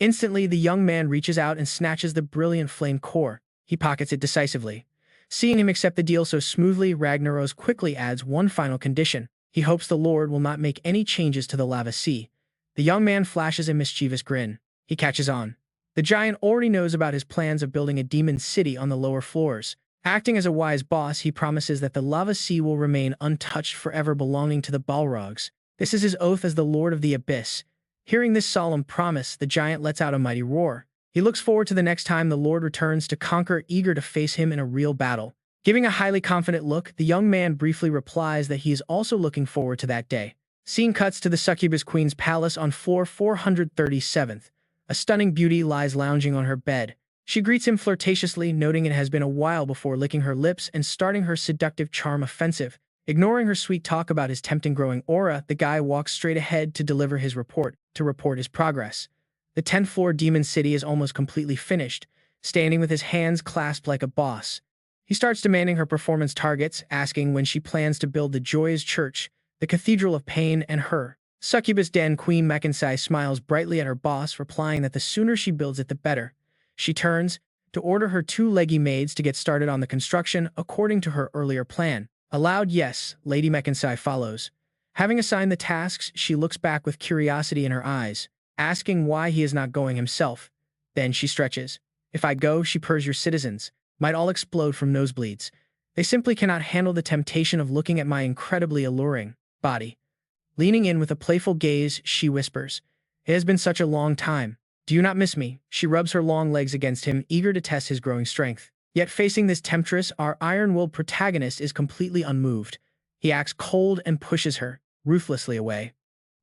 Speaker 1: Instantly, the young man reaches out and snatches the brilliant flame core. He pockets it decisively. Seeing him accept the deal so smoothly, Ragnaros quickly adds one final condition. He hopes the Lord will not make any changes to the lava sea. The young man flashes a mischievous grin. He catches on. The giant already knows about his plans of building a demon city on the lower floors. Acting as a wise boss, he promises that the lava sea will remain untouched forever, belonging to the Balrogs. This is his oath as the Lord of the Abyss. Hearing this solemn promise, the giant lets out a mighty roar. He looks forward to the next time the Lord returns to conquer, eager to face him in a real battle. Giving a highly confident look, the young man briefly replies that he is also looking forward to that day. Scene cuts to the Succubus Queen's palace on floor 437th. A stunning beauty lies lounging on her bed. She greets him flirtatiously, noting it has been a while before licking her lips and starting her seductive charm offensive. Ignoring her sweet talk about his tempting growing aura, the guy walks straight ahead to deliver his report, his progress. The 10th floor demon city is almost completely finished, standing with his hands clasped like a boss. He starts demanding her performance targets, asking when she plans to build the Joyous Church, the Cathedral of Pain, and her. Succubus Den Queen Mekansai smiles brightly at her boss, replying that the sooner she builds it, the better. She turns to order her two leggy maids to get started on the construction according to her earlier plan. A loud yes, Lady Mekansai follows. Having assigned the tasks, she looks back with curiosity in her eyes, asking why he is not going himself. Then she stretches. If I go, she purrs, your citizens might all explode from nosebleeds. They simply cannot handle the temptation of looking at my incredibly alluring body. Leaning in with a playful gaze, she whispers, It has been such a long time. Do you not miss me? She rubs her long legs against him, eager to test his growing strength. Yet facing this temptress, our iron-willed protagonist is completely unmoved. He acts cold and pushes her, ruthlessly away.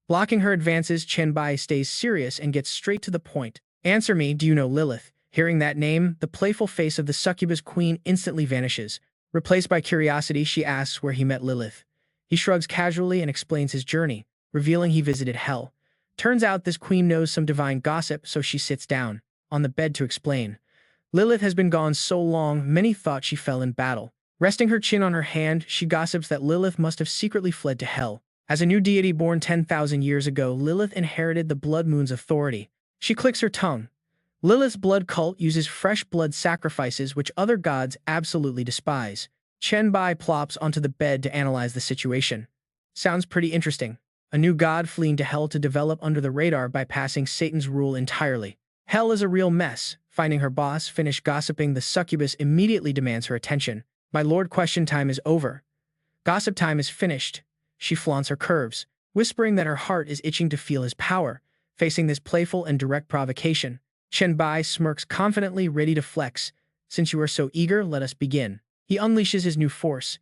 Speaker 1: Blocking her advances, Chen Bai stays serious and gets straight to the point. Answer me, do you know Lilith? Hearing that name, the playful face of the succubus queen instantly vanishes. Replaced by curiosity, she asks where he met Lilith. He shrugs casually and explains his journey, revealing he visited hell. Turns out this queen knows some divine gossip, so she sits down on the bed to explain. Lilith has been gone so long, many thought she fell in battle. Resting her chin on her hand, she gossips that Lilith must have secretly fled to hell. As a new deity born 10,000 years ago, Lilith inherited the Blood Moon's authority. She clicks her tongue. Lilith's blood cult uses fresh blood sacrifices which other gods absolutely despise. Chen Bai plops onto the bed to analyze the situation. Sounds pretty interesting. A new god fleeing to hell to develop under the radar, bypassing Satan's rule entirely. Hell is a real mess. Finding her boss finished gossiping, the succubus immediately demands her attention. My lord, question time is over. Gossip time is finished. She flaunts her curves, whispering that her heart is itching to feel his power. Facing this playful and direct provocation, Chen Bai smirks confidently, ready to flex. Since you are so eager, let us begin. He unleashes his new force.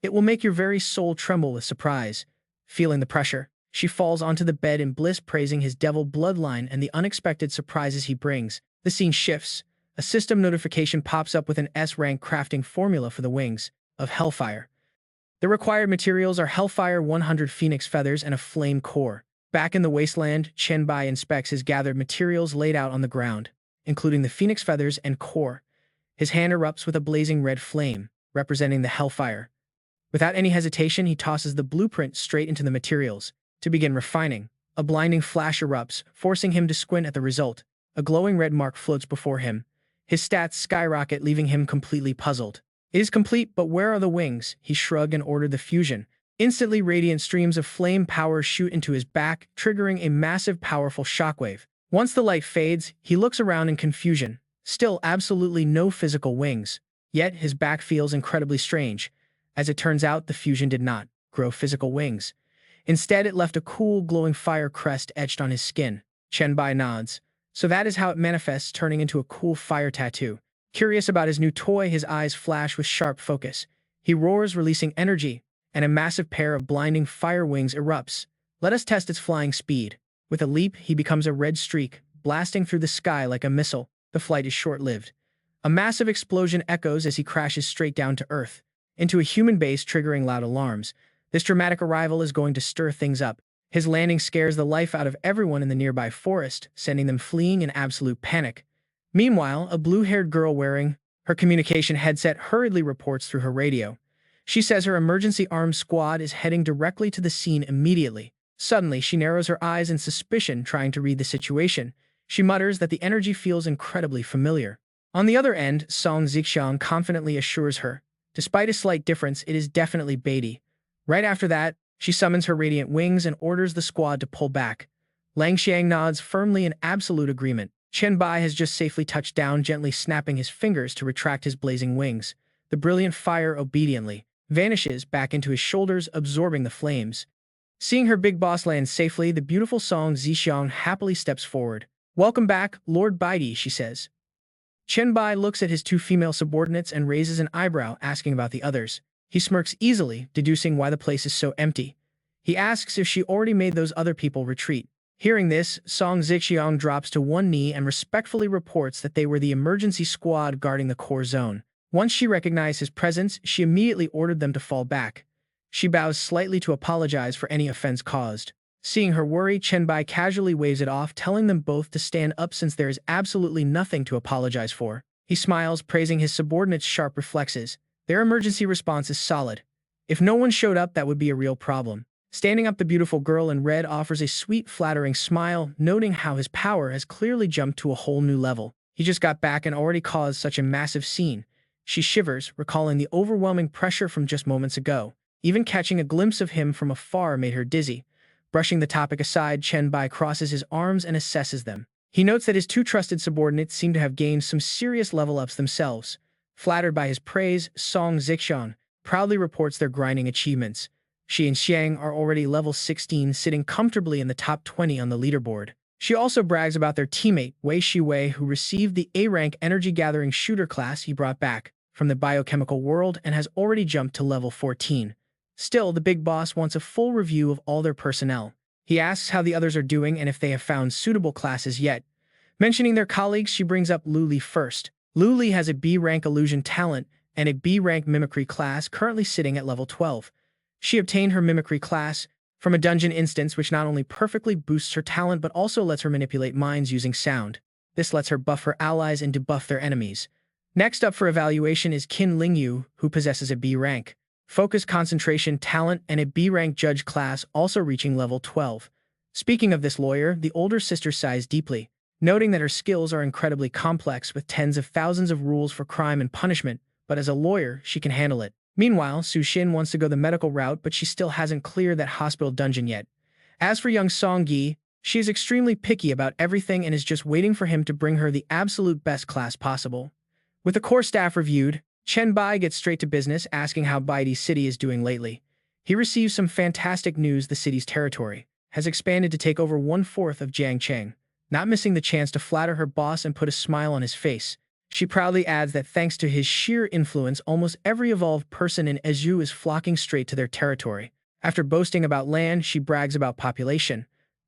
Speaker 1: It will make your very soul tremble with surprise. Feeling the pressure, she falls onto the bed in bliss, praising his devil bloodline and the unexpected surprises he brings. The scene shifts. A system notification pops up with an S-Rank crafting formula for the wings of Hellfire. The required materials are Hellfire 100 phoenix feathers and a flame core. Back in the wasteland, Chen Bai inspects his gathered materials laid out on the ground, including the phoenix feathers and core. His hand erupts with a blazing red flame, representing the Hellfire. Without any hesitation, he tosses the blueprint straight into the materials. To begin refining, a blinding flash erupts, forcing him to squint at the result. A glowing red mark floats before him. His stats skyrocket, leaving him completely puzzled. It is complete, but where are the wings? He shrugged and ordered the fusion. Instantly, radiant streams of flame power shoot into his back, triggering a massive, powerful shockwave. Once the light fades, he looks around in confusion. Still absolutely no physical wings. Yet, his back feels incredibly strange. As it turns out, the fusion did not grow physical wings. Instead, it left a cool, glowing fire crest etched on his skin. Chen Bai nods. So that is how it manifests, turning into a cool fire tattoo. Curious about his new toy, his eyes flash with sharp focus. He roars, releasing energy, and a massive pair of blinding fire wings erupts. Let us test its flying speed. With a leap, he becomes a red streak, blasting through the sky like a missile. The flight is short-lived. A massive explosion echoes as he crashes straight down to Earth, into a human base, triggering loud alarms. This dramatic arrival is going to stir things up. His landing scares the life out of everyone in the nearby forest, sending them fleeing in absolute panic. Meanwhile, a blue-haired girl wearing her communication headset hurriedly reports through her radio. She says her emergency armed squad is heading directly to the scene immediately. Suddenly, she narrows her eyes in suspicion, trying to read the situation. She mutters that the energy feels incredibly familiar. On the other end, Song Zixiang confidently assures her, despite a slight difference, it is definitely Beatty. Right after that, she summons her radiant wings and orders the squad to pull back. Lang Xiang nods firmly in absolute agreement. Chen Bai has just safely touched down, gently snapping his fingers to retract his blazing wings. The brilliant fire obediently vanishes back into his shoulders, absorbing the flames. Seeing her big boss land safely, the beautiful Song Zixiang happily steps forward. Welcome back, Lord Baidi, she says. Chen Bai looks at his two female subordinates and raises an eyebrow, asking about the others. He smirks easily, deducing why the place is so empty. He asks if she already made those other people retreat. Hearing this, Song Zixiang drops to one knee and respectfully reports that they were the emergency squad guarding the core zone. Once she recognized his presence, she immediately ordered them to fall back. She bows slightly to apologize for any offense caused. Seeing her worry, Chen Bai casually waves it off, telling them both to stand up since there is absolutely nothing to apologize for. He smiles, praising his subordinates' sharp reflexes. Their emergency response is solid. If no one showed up, that would be a real problem. Standing up, the beautiful girl in red offers a sweet, flattering smile, noting how his power has clearly jumped to a whole new level. He just got back and already caused such a massive scene. She shivers, recalling the overwhelming pressure from just moments ago. Even catching a glimpse of him from afar made her dizzy. Brushing the topic aside, Chen Bai crosses his arms and assesses them. He notes that his two trusted subordinates seem to have gained some serious level-ups themselves. Flattered by his praise, Song Zixiang proudly reports their grinding achievements. She and Xiang are already level 16, sitting comfortably in the top 20 on the leaderboard. She also brags about their teammate, Wei Shiwei, who received the A-rank energy-gathering shooter class he brought back from the biochemical world and has already jumped to level 14. Still, the big boss wants a full review of all their personnel. He asks how the others are doing and if they have found suitable classes yet. Mentioning their colleagues, she brings up Luli first. Luli has a B-rank illusion talent and a B-rank mimicry class currently sitting at level 12. She obtained her mimicry class from a dungeon instance which not only perfectly boosts her talent but also lets her manipulate minds using sound. This lets her buff her allies and debuff their enemies. Next up for evaluation is Qin Lingyu, who possesses a B rank focus, concentration, talent, and a B rank judge class, also reaching level 12. Speaking of this lawyer, the older sister sighs deeply, noting that her skills are incredibly complex with tens of thousands of rules for crime and punishment, but as a lawyer, she can handle it. Meanwhile, Su Xin wants to go the medical route, but she still hasn't cleared that hospital dungeon yet. As for young Song Gi, she is extremely picky about everything and is just waiting for him to bring her the absolute best class possible. With the core staff reviewed, Chen Bai gets straight to business, asking how Baidi City is doing lately. He receives some fantastic news. The city's territory has expanded to take over 1/4 of Jiangcheng, not missing the chance to flatter her boss and put a smile on his face. She proudly adds that thanks to his sheer influence, almost every evolved person in Ezhou is flocking straight to their territory. After boasting about land, she brags about population.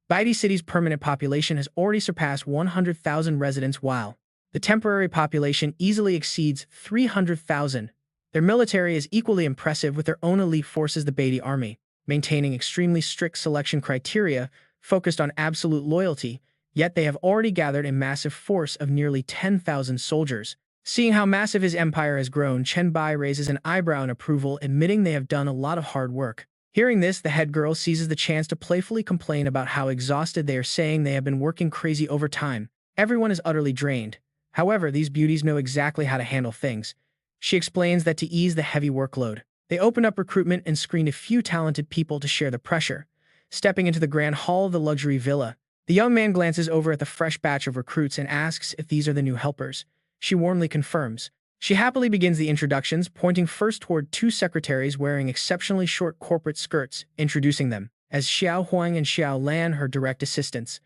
Speaker 1: Baidi City's permanent population has already surpassed 100,000 residents, while the temporary population easily exceeds 300,000. Their military is equally impressive with their own elite forces, the Baidi Army, maintaining extremely strict selection criteria focused on absolute loyalty, yet they have already gathered a massive force of nearly 10,000 soldiers. Seeing how massive his empire has grown, Chen Bai raises an eyebrow in approval, admitting they have done a lot of hard work. Hearing this, the head girl seizes the chance to playfully complain about how exhausted they are, saying they have been working crazy overtime. Everyone is utterly drained. However, these beauties know exactly how to handle things. She explains that to ease the heavy workload, they open up recruitment and screen a few talented people to share the pressure. Stepping into the grand hall of the luxury villa, the young man glances over at the fresh batch of recruits and asks if these are the new helpers. She warmly confirms. She happily begins the introductions, pointing first toward two secretaries wearing exceptionally short corporate skirts, introducing them as Xiao Huang and Xiao Lan, her direct assistants.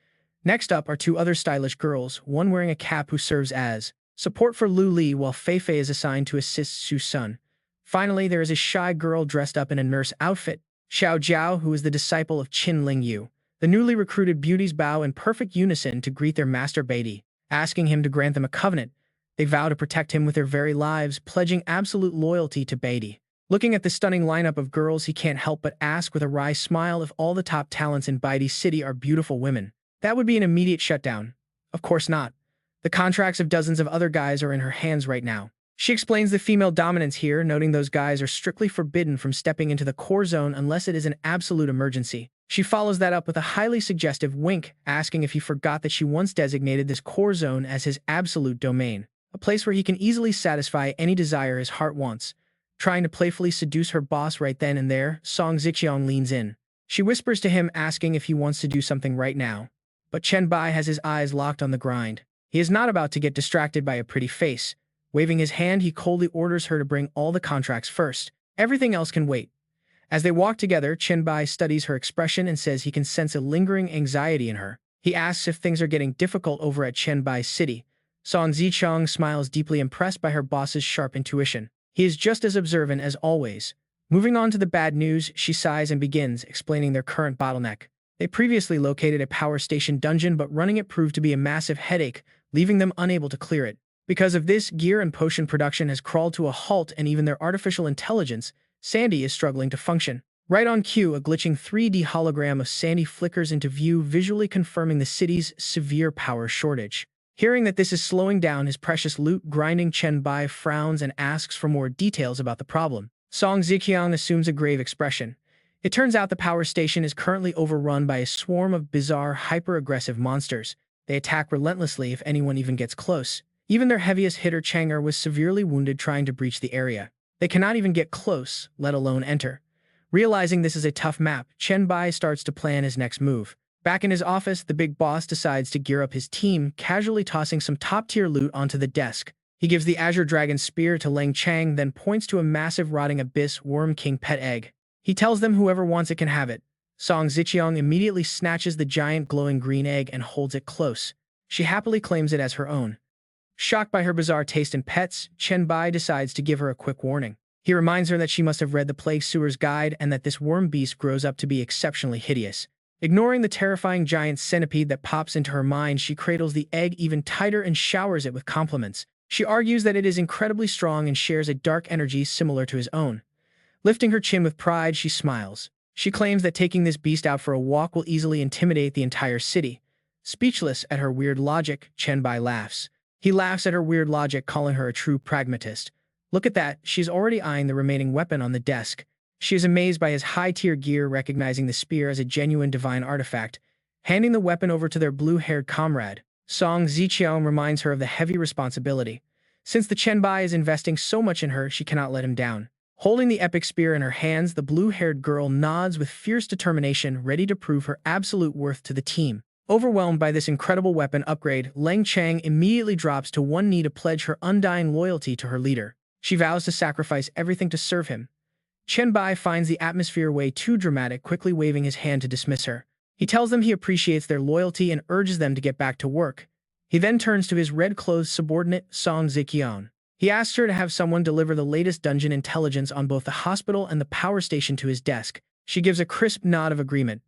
Speaker 1: Next up are two other stylish girls, one wearing a cap who serves as support for Lu Li, while Fei Fei is assigned to assist Su Sun. Finally, there is a shy girl dressed up in a nurse outfit, Xiao Jiao, who is the disciple of Qin Lingyu. The newly recruited beauties bow in perfect unison to greet their master Baidi, asking him to grant them a covenant. They vow to protect him with their very lives, pledging absolute loyalty to Baidi. Looking at the stunning lineup of girls, he can't help but ask with a wry smile if all the top talents in Baidi City are beautiful women. That would be an immediate shutdown. Of course not. The contracts of dozens of other guys are in her hands right now. She explains the female dominance here, noting those guys are strictly forbidden from stepping into the core zone unless it is an absolute emergency. She follows that up with a highly suggestive wink, asking if he forgot that she once designated this core zone as his absolute domain, a place where he can easily satisfy any desire his heart wants. Trying to playfully seduce her boss right then and there, Song Ziqiang leans in. She whispers to him, asking if he wants to do something right now. But Chen Bai has his eyes locked on the grind. He is not about to get distracted by a pretty face. Waving his hand, he coldly orders her to bring all the contracts first. Everything else can wait. As they walk together, Chen Bai studies her expression and says he can sense a lingering anxiety in her. He asks if things are getting difficult over at Chen Bai City. Song Ziqiang smiles, deeply impressed by her boss's sharp intuition. He is just as observant as always. Moving on to the bad news, she sighs and begins explaining their current bottleneck. They previously located a power station dungeon, but running it proved to be a massive headache, leaving them unable to clear it. Because of this, gear and potion production has crawled to a halt, and even their artificial intelligence, Sandy, is struggling to function. Right on cue, a glitching 3D hologram of Sandy flickers into view, visually confirming the city's severe power shortage. Hearing that this is slowing down his precious loot grinding, Chen Bai frowns and asks for more details about the problem. Song Ziqiang assumes a grave expression. It turns out the power station is currently overrun by a swarm of bizarre, hyper-aggressive monsters. They attack relentlessly if anyone even gets close. Even their heaviest hitter, Chang'er, was severely wounded trying to breach the area. They cannot even get close, let alone enter. Realizing this is a tough map, Chen Bai starts to plan his next move. Back in his office, the big boss decides to gear up his team, casually tossing some top-tier loot onto the desk. He gives the Azure Dragon Spear to Lang Chang, then points to a massive rotting abyss Worm King pet egg. He tells them whoever wants it can have it. Song Ziqiang immediately snatches the giant glowing green egg and holds it close. She happily claims it as her own. Shocked by her bizarre taste in pets, Chen Bai decides to give her a quick warning. He reminds her that she must have read the Plague Sewer's guide and that this worm beast grows up to be exceptionally hideous. Ignoring the terrifying giant centipede that pops into her mind, she cradles the egg even tighter and showers it with compliments. She argues that it is incredibly strong and shares a dark energy similar to his own. Lifting her chin with pride, she smiles. She claims that taking this beast out for a walk will easily intimidate the entire city. Speechless at her weird logic, Chen Bai laughs. He laughs at her weird logic, calling her a true pragmatist. Look at that, she's already eyeing the remaining weapon on the desk. She is amazed by his high-tier gear, recognizing the spear as a genuine divine artifact. Handing the weapon over to their blue-haired comrade, Song Ziqiang reminds her of the heavy responsibility. Since the Chen Bai is investing so much in her, she cannot let him down. Holding the epic spear in her hands, the blue-haired girl nods with fierce determination, ready to prove her absolute worth to the team. Overwhelmed by this incredible weapon upgrade, Leng Chang immediately drops to one knee to pledge her undying loyalty to her leader. She vows to sacrifice everything to serve him. Chen Bai finds the atmosphere way too dramatic, quickly waving his hand to dismiss her. He tells them he appreciates their loyalty and urges them to get back to work. He then turns to his red-clothed subordinate, Song Ziqiang. He asks her to have someone deliver the latest dungeon intelligence on both the hospital and the power station to his desk. She gives a crisp nod of agreement.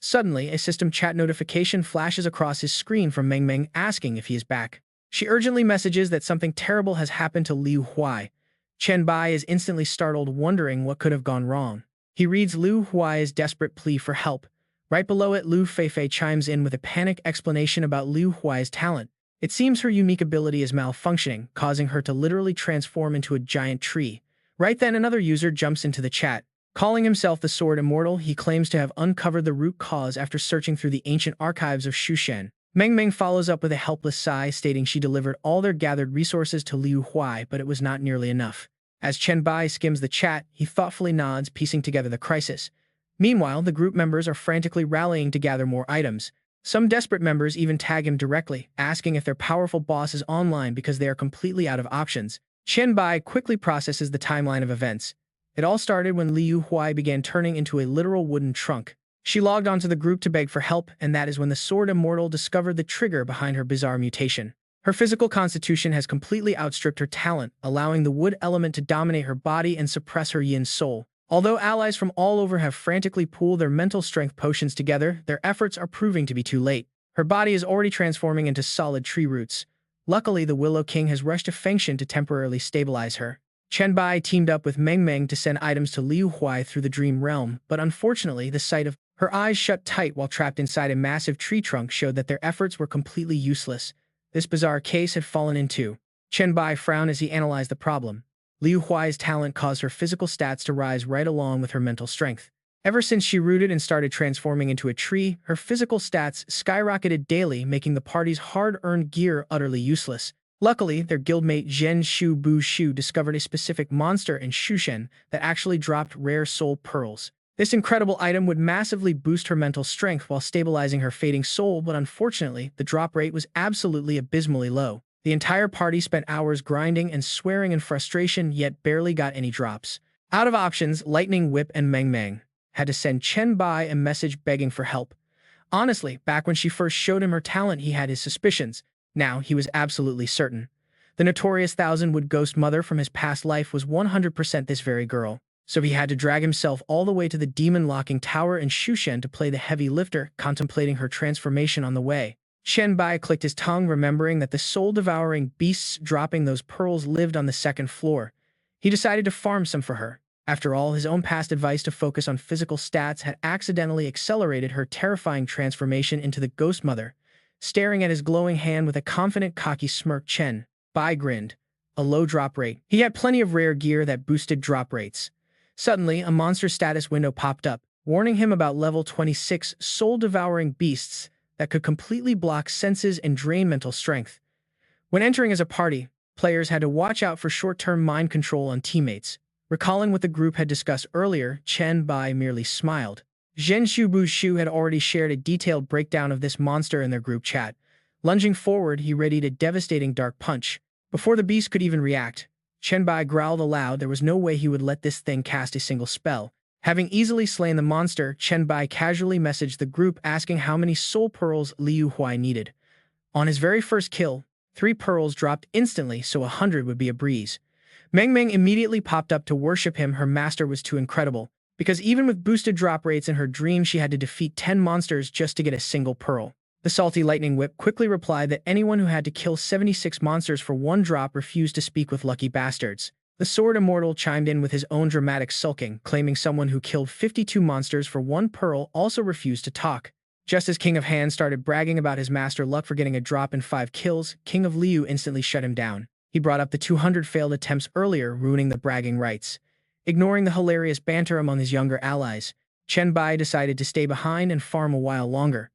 Speaker 1: Suddenly, a system chat notification flashes across his screen from Meng Meng asking if he is back. She urgently messages that something terrible has happened to Liu Huai. Chen Bai is instantly startled, wondering what could have gone wrong. He reads Liu Huai's desperate plea for help. Right below it, Liu Feifei chimes in with a panicked explanation about Liu Huai's talent. It seems her unique ability is malfunctioning, causing her to literally transform into a giant tree. Right then, another user jumps into the chat. Calling himself the Sword Immortal, he claims to have uncovered the root cause after searching through the ancient archives of Shushen. Meng Meng follows up with a helpless sigh, stating she delivered all their gathered resources to Liu Huai, but it was not nearly enough. As Chen Bai skims the chat, he thoughtfully nods, piecing together the crisis. Meanwhile, the group members are frantically rallying to gather more items. Some desperate members even tag him directly, asking if their powerful boss is online because they are completely out of options. Chen Bai quickly processes the timeline of events. It all started when Liu Huai began turning into a literal wooden trunk. She logged onto the group to beg for help, and that is when the Sword Immortal discovered the trigger behind her bizarre mutation. Her physical constitution has completely outstripped her talent, allowing the wood element to dominate her body and suppress her yin soul. Although allies from all over have frantically pooled their mental strength potions together, their efforts are proving to be too late. Her body is already transforming into solid tree roots. Luckily, the Willow King has rushed to Fengshan to temporarily stabilize her. Chen Bai teamed up with Meng Meng to send items to Liu Huai through the Dream Realm, but unfortunately, the sight of her eyes shut tight while trapped inside a massive tree trunk showed that their efforts were completely useless. This bizarre case had fallen into. Chen Bai frowned as he analyzed the problem. Liu Huai's talent caused her physical stats to rise right along with her mental strength. Ever since she rooted and started transforming into a tree, her physical stats skyrocketed daily, making the party's hard-earned gear utterly useless. Luckily, their guildmate Zhen Shu Bu Shu discovered a specific monster in Shushen that actually dropped rare soul pearls. This incredible item would massively boost her mental strength while stabilizing her fading soul, but unfortunately, the drop rate was absolutely abysmally low. The entire party spent hours grinding and swearing in frustration, yet barely got any drops. Out of options, Lightning Whip and Meng Meng had to send Chen Bai a message begging for help. Honestly, back when she first showed him her talent, he had his suspicions. Now, he was absolutely certain. The notorious thousand-wood ghost mother from his past life was 100% this very girl. So he had to drag himself all the way to the demon-locking tower in Shushen to play the heavy lifter, contemplating her transformation on the way. Chen Bai clicked his tongue, remembering that the soul-devouring beasts dropping those pearls lived on the second floor. He decided to farm some for her. After all, his own past advice to focus on physical stats had accidentally accelerated her terrifying transformation into the Ghost Mother. Staring at his glowing hand with a confident, cocky smirk, Chen Bai grinned. A low drop rate. He had plenty of rare gear that boosted drop rates. Suddenly, a monster status window popped up, warning him about level 26 soul-devouring beasts that could completely block senses and drain mental strength. When entering as a party, players had to watch out for short-term mind control on teammates. Recalling what the group had discussed earlier, Chen Bai merely smiled. Zhen Shu Bu Shu had already shared a detailed breakdown of this monster in their group chat. Lunging forward, he readied a devastating dark punch. Before the beast could even react, Chen Bai growled aloud. There was no way he would let this thing cast a single spell. Having easily slain the monster, Chen Bai casually messaged the group asking how many soul pearls Liu Huai needed. On his very first kill, 3 pearls dropped instantly, so 100 would be a breeze. Meng Meng immediately popped up to worship him. Her master was too incredible, because even with boosted drop rates in her dream, she had to defeat 10 monsters just to get a single pearl. The salty lightning whip quickly replied that anyone who had to kill 76 monsters for 1 drop refused to speak with lucky bastards. The sword immortal chimed in with his own dramatic sulking, claiming someone who killed 52 monsters for 1 pearl also refused to talk. Just as King of Han started bragging about his master luck for getting a drop in 5 kills, King of Liu instantly shut him down. He brought up the 200 failed attempts earlier, ruining the bragging rights. Ignoring the hilarious banter among his younger allies, Chen Bai decided to stay behind and farm a while longer.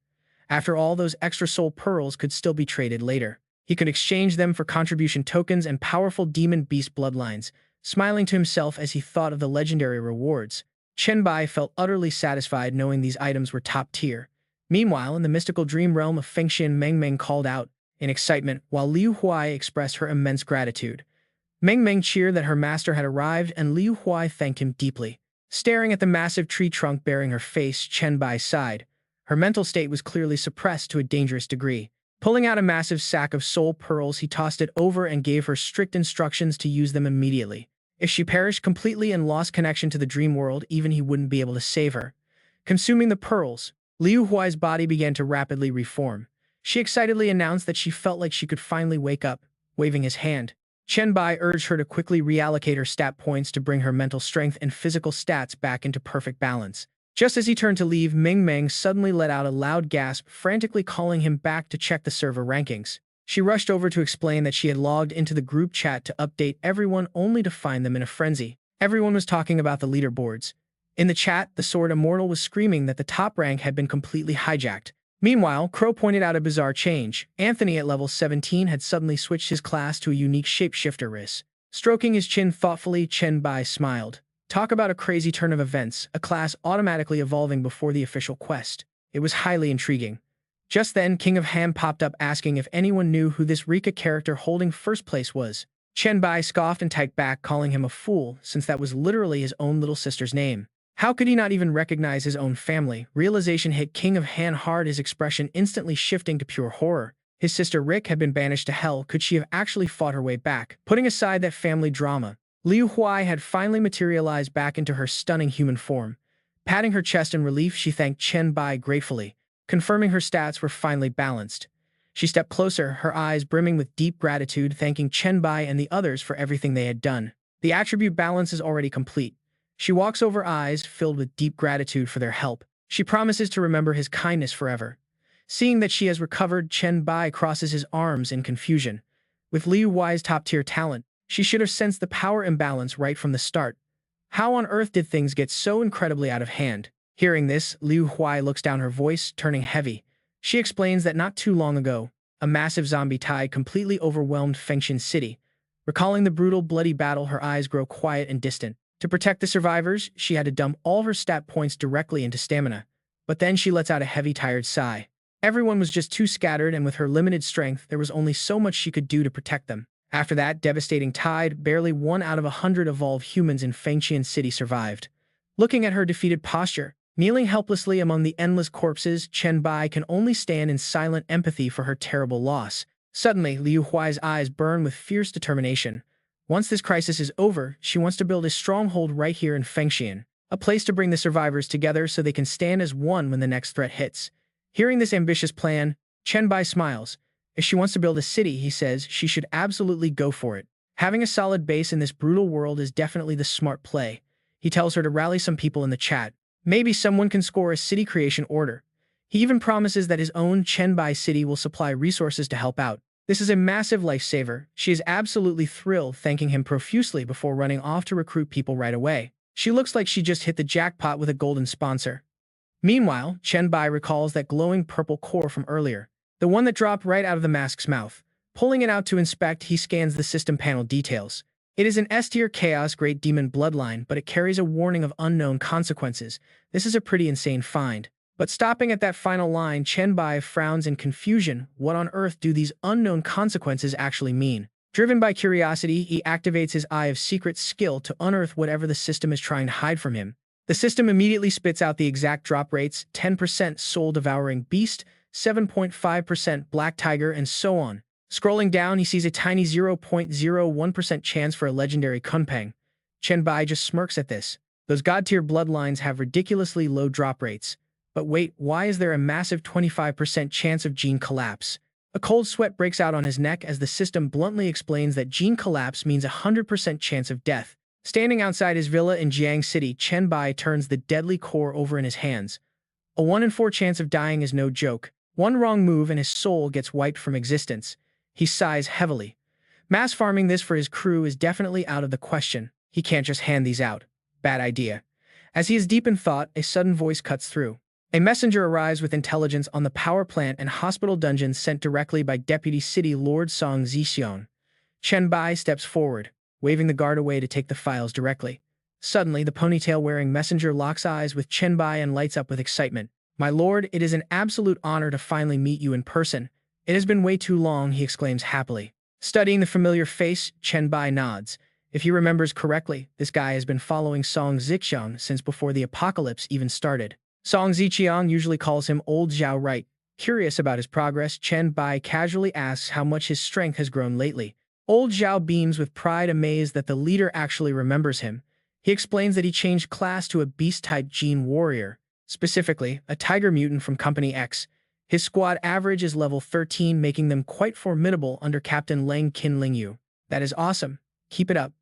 Speaker 1: After all, those extra soul pearls could still be traded later. He could exchange them for contribution tokens and powerful demon beast bloodlines. Smiling to himself as he thought of the legendary rewards, Chen Bai felt utterly satisfied knowing these items were top tier. Meanwhile, in the mystical dream realm of Fengxian, Meng Meng called out in excitement while Liu Huai expressed her immense gratitude. Meng Meng cheered that her master had arrived and Liu Huai thanked him deeply. Staring at the massive tree trunk bearing her face, Chen Bai sighed. Her mental state was clearly suppressed to a dangerous degree. Pulling out a massive sack of soul pearls, he tossed it over and gave her strict instructions to use them immediately. If she perished completely and lost connection to the dream world, even he wouldn't be able to save her. Consuming the pearls, Liu Huai's body began to rapidly reform. She excitedly announced that she felt like she could finally wake up, waving his hand. Chen Bai urged her to quickly reallocate her stat points to bring her mental strength and physical stats back into perfect balance. Just as he turned to leave, Meng Meng suddenly let out a loud gasp, frantically calling him back to check the server rankings. She rushed over to explain that she had logged into the group chat to update everyone only to find them in a frenzy. Everyone was talking about the leaderboards. In the chat, the Sword Immortal was screaming that the top rank had been completely hijacked. Meanwhile, Crow pointed out a bizarre change. Anthony at level 17 had suddenly switched his class to a unique shapeshifter race. Stroking his chin thoughtfully, Chen Bai smiled. Talk about a crazy turn of events, a class automatically evolving before the official quest. It was highly intriguing. Just then, King of Han popped up asking if anyone knew who this Rika character holding first place was. Chen Bai scoffed and typed back, calling him a fool, since that was literally his own little sister's name. How could he not even recognize his own family? Realization hit King of Han hard, his expression instantly shifting to pure horror. His sister Rick had been banished to hell. Could she have actually fought her way back? Putting aside that family drama, Liu Huai had finally materialized back into her stunning human form. Patting her chest in relief, she thanked Chen Bai gratefully, confirming her stats were finally balanced. She stepped closer, her eyes brimming with deep gratitude, thanking Chen Bai and the others for everything they had done. The attribute balance is already complete. She walks over, eyes filled with deep gratitude for their help. She promises to remember his kindness forever. Seeing that she has recovered, Chen Bai crosses his arms in confusion. With Liu Huai's top-tier talent, she should have sensed the power imbalance right from the start. How on earth did things get so incredibly out of hand? Hearing this, Liu Huai looks down, her voice turning heavy. She explains that not too long ago, a massive zombie tide completely overwhelmed Fengxian City. Recalling the brutal, bloody battle, her eyes grow quiet and distant. To protect the survivors, she had to dump all her stat points directly into stamina. But then she lets out a heavy, tired sigh. Everyone was just too scattered, and with her limited strength, there was only so much she could do to protect them. After that devastating tide, barely 1 out of 100 evolved humans in Fengxian City survived. Looking at her defeated posture, kneeling helplessly among the endless corpses, Chen Bai can only stand in silent empathy for her terrible loss. Suddenly, Liu Huai's eyes burn with fierce determination. Once this crisis is over, she wants to build a stronghold right here in Fengxian, a place to bring the survivors together so they can stand as one when the next threat hits. Hearing this ambitious plan, Chen Bai smiles. If she wants to build a city, he says, she should absolutely go for it. Having a solid base in this brutal world is definitely the smart play. He tells her to rally some people in the chat. Maybe someone can score a city creation order. He even promises that his own Chen Bai city will supply resources to help out. This is a massive lifesaver. She is absolutely thrilled, thanking him profusely before running off to recruit people right away. She looks like she just hit the jackpot with a golden sponsor. Meanwhile, Chen Bai recalls that glowing purple core from earlier, the one that dropped right out of the mask's mouth. Pulling it out to inspect, he scans the system panel details. It is an S-tier Chaos Great Demon bloodline, but it carries a warning of unknown consequences. This is a pretty insane find. But stopping at that final line, Chen Bai frowns in confusion. What on earth do these unknown consequences actually mean? Driven by curiosity, he activates his Eye of Secrets skill to unearth whatever the system is trying to hide from him. The system immediately spits out the exact drop rates: 10% soul-devouring beast, 7.5% black tiger, and so on. Scrolling down, he sees a tiny 0.01% chance for a legendary Kunpeng. Chen Bai just smirks at this. Those god-tier bloodlines have ridiculously low drop rates. But wait, why is there a massive 25% chance of gene collapse? A cold sweat breaks out on his neck as the system bluntly explains that gene collapse means a 100% chance of death. Standing outside his villa in Jiang City, Chen Bai turns the deadly core over in his hands. A 1 in 4 chance of dying is no joke. One wrong move and his soul gets wiped from existence. He sighs heavily. Mass farming this for his crew is definitely out of the question. He can't just hand these out. Bad idea. As he is deep in thought, a sudden voice cuts through. A messenger arrives with intelligence on the power plant and hospital dungeons sent directly by Deputy City Lord Song Zixiong. Chen Bai steps forward, waving the guard away to take the files directly. Suddenly, the ponytail-wearing messenger locks eyes with Chen Bai and lights up with excitement. "My lord, it is an absolute honor to finally meet you in person. It has been way too long," he exclaims happily. Studying the familiar face, Chen Bai nods. If he remembers correctly, this guy has been following Song Zixiong since before the apocalypse even started. Song Zixiong usually calls him Old Zhao, right? Curious about his progress, Chen Bai casually asks how much his strength has grown lately. Old Zhao beams with pride, amazed that the leader actually remembers him. He explains that he changed class to a beast-type gene warrior, specifically a tiger mutant from Company X. His squad average is level 13, making them quite formidable under Captain Leng Qin Lingyu. That is awesome. Keep it up.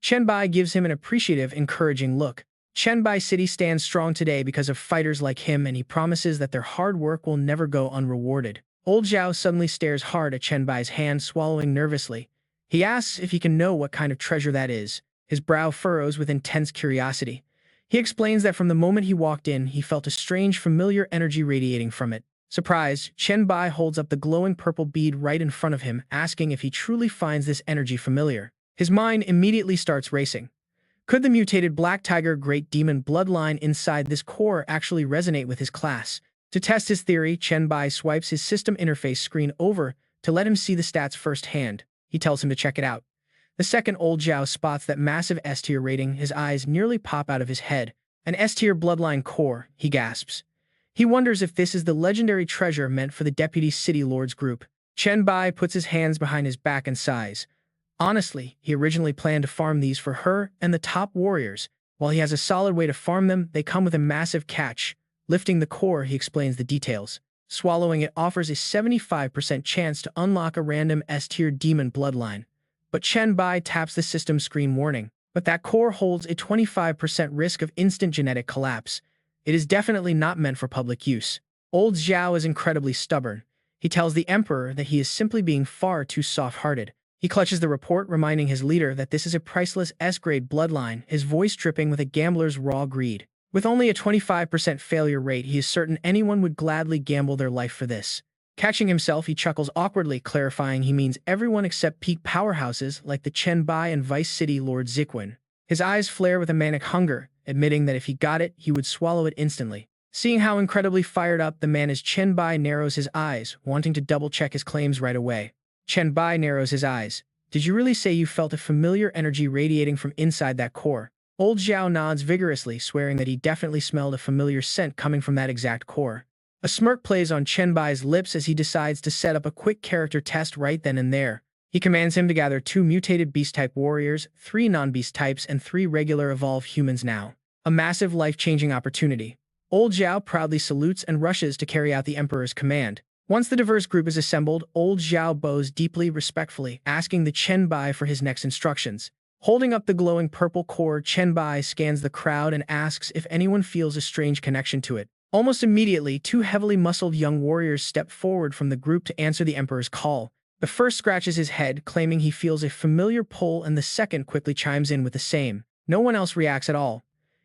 Speaker 1: Chen Bai gives him an appreciative, encouraging look. Chen Bai City stands strong today because of fighters like him, and he promises that their hard work will never go unrewarded. Old Zhao suddenly stares hard at Chen Bai's hand, swallowing nervously. He asks if he can know what kind of treasure that is. His brow furrows with intense curiosity. He explains that from the moment he walked in, he felt a strange, familiar energy radiating from it. Surprised, Chen Bai holds up the glowing purple bead right in front of him, asking if he truly finds this energy familiar. His mind immediately starts racing. Could the mutated Black Tiger Great Demon bloodline inside this core actually resonate with his class? To test his theory, Chen Bai swipes his system interface screen over to let him see the stats firsthand. He tells him to check it out. The second Old Zhao spots that massive S-tier rating. His eyes nearly pop out of his head. An S-tier bloodline core, he gasps. He wonders if this is the legendary treasure meant for the Deputy City Lords group. Chen Bai puts his hands behind his back and sighs. Honestly, he originally planned to farm these for her and the top warriors. While he has a solid way to farm them, they come with a massive catch. Lifting the core, he explains the details. Swallowing it offers a 75% chance to unlock a random S-tier demon bloodline. But Chen Bai taps the system screen warning. But that core holds a 25% risk of instant genetic collapse. It is definitely not meant for public use. Old Zhao is incredibly stubborn. He tells the Emperor that he is simply being far too soft-hearted. He clutches the report, reminding his leader that this is a priceless S-grade bloodline, his voice dripping with a gambler's raw greed. With only a 25% failure rate, he is certain anyone would gladly gamble their life for this. Catching himself, he chuckles awkwardly, clarifying he means everyone except peak powerhouses like the Chen Bai and Vice City Lord Ziquan. His eyes flare with a manic hunger, admitting that if he got it, he would swallow it instantly. Seeing how incredibly fired up the man is, Chen Bai narrows his eyes, wanting to double-check his claims right away. Chen Bai narrows his eyes. Did you really say you felt a familiar energy radiating from inside that core? Old Zhao nods vigorously, swearing that he definitely smelled a familiar scent coming from that exact core. A smirk plays on Chen Bai's lips as he decides to set up a quick character test right then and there. He commands him to gather 2 mutated beast-type warriors, 3 non-beast types, and 3 regular evolved humans now. A massive life-changing opportunity. Old Zhao proudly salutes and rushes to carry out the Emperor's command. Once the diverse group is assembled, Old Zhao bows deeply, respectfully, asking the Chen Bai for his next instructions. Holding up the glowing purple core, Chen Bai scans the crowd and asks if anyone feels a strange connection to it. Almost immediately, 2 heavily muscled young warriors step forward from the group to answer the Emperor's call. The first scratches his head, claiming he feels a familiar pull, and the second quickly chimes in with the same. No one else reacts at all.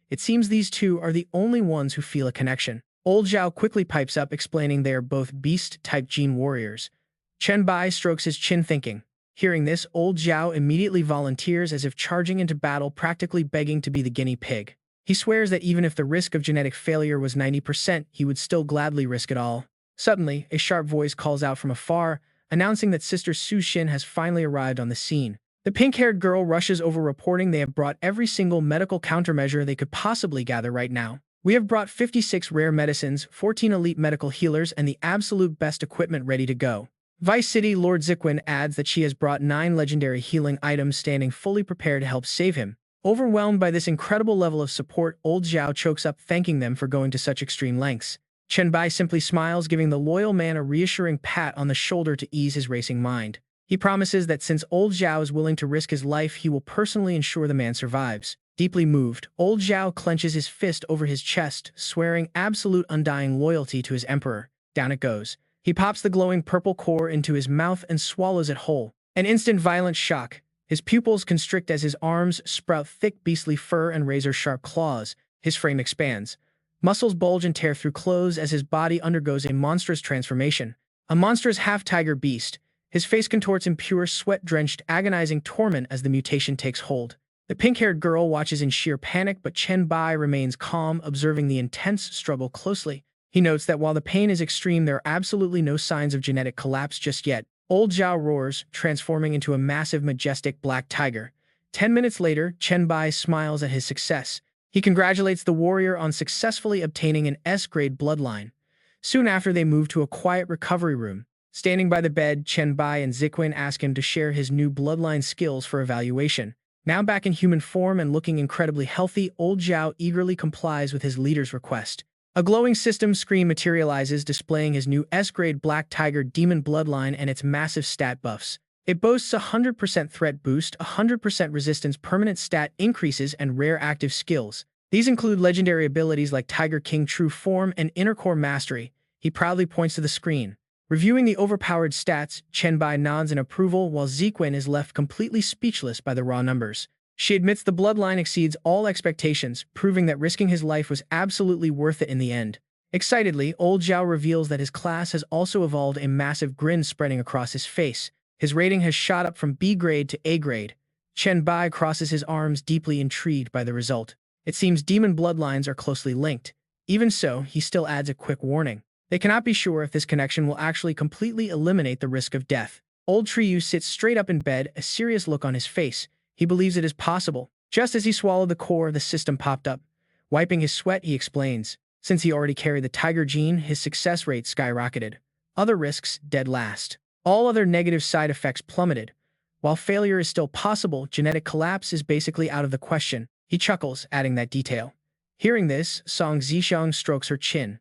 Speaker 1: It seems these 2 are the only ones who feel a connection. Old Zhao quickly pipes up, explaining they are both beast-type gene warriors. Chen Bai strokes his chin, thinking. Hearing this, Old Zhao immediately volunteers as if charging into battle, practically begging to be the guinea pig. He swears that even if the risk of genetic failure was 90%, he would still gladly risk it all. Suddenly, a sharp voice calls out from afar, announcing that Sister Su Xin has finally arrived on the scene. The pink-haired girl rushes over, reporting they have brought every single medical countermeasure they could possibly gather right now. We have brought 56 rare medicines, 14 elite medical healers, and the absolute best equipment ready to go. Vice City Lord Ziquin adds that she has brought 9 legendary healing items, standing fully prepared to help save him. Overwhelmed by this incredible level of support, old Zhao chokes up, thanking them for going to such extreme lengths. Chen Bai simply smiles, giving the loyal man a reassuring pat on the shoulder to ease his racing mind. He promises that since old Zhao is willing to risk his life, he will personally ensure the man survives. Deeply moved, old Zhao clenches his fist over his chest, swearing absolute undying loyalty to his emperor. Down it goes. He pops the glowing purple core into his mouth and swallows it whole. An instant violent shock. His pupils constrict as his arms sprout thick beastly fur and razor-sharp claws. His frame expands. Muscles bulge and tear through clothes as his body undergoes a monstrous transformation. A monstrous half-tiger beast. His face contorts in pure sweat-drenched, agonizing torment as the mutation takes hold. The pink-haired girl watches in sheer panic, but Chen Bai remains calm, observing the intense struggle closely. He notes that while the pain is extreme, there are absolutely no signs of genetic collapse just yet. Old Zhao roars, transforming into a massive, majestic black tiger. 10 minutes later, Chen Bai smiles at his success. He congratulates the warrior on successfully obtaining an S-grade bloodline. Soon after, they move to a quiet recovery room. Standing by the bed, Chen Bai and Ziquin ask him to share his new bloodline skills for evaluation. Now back in human form and looking incredibly healthy, old Zhao eagerly complies with his leader's request. A glowing system screen materializes, displaying his new S-grade Black Tiger Demon bloodline and its massive stat buffs. It boasts a 100% threat boost, 100% resistance, permanent stat increases, and rare active skills. These include legendary abilities like Tiger King True Form and Inner Core Mastery. He proudly points to the screen. Reviewing the overpowered stats, Chen Bai nods in approval, while Ziquin is left completely speechless by the raw numbers. She admits the bloodline exceeds all expectations, proving that risking his life was absolutely worth it in the end. Excitedly, old Zhao reveals that his class has also evolved, a massive grin spreading across his face. His rating has shot up from B grade to A grade. Chen Bai crosses his arms, deeply intrigued by the result. It seems demon bloodlines are closely linked. Even so, he still adds a quick warning. They cannot be sure if this connection will actually completely eliminate the risk of death. Old Triyu sits straight up in bed, a serious look on his face. He believes it is possible. Just as he swallowed the core, the system popped up. Wiping his sweat, he explains. Since he already carried the tiger gene, his success rate skyrocketed. Other risks, dead last. All other negative side effects plummeted. While failure is still possible, genetic collapse is basically out of the question. He chuckles, adding that detail. Hearing this, Song Zixiang strokes her chin.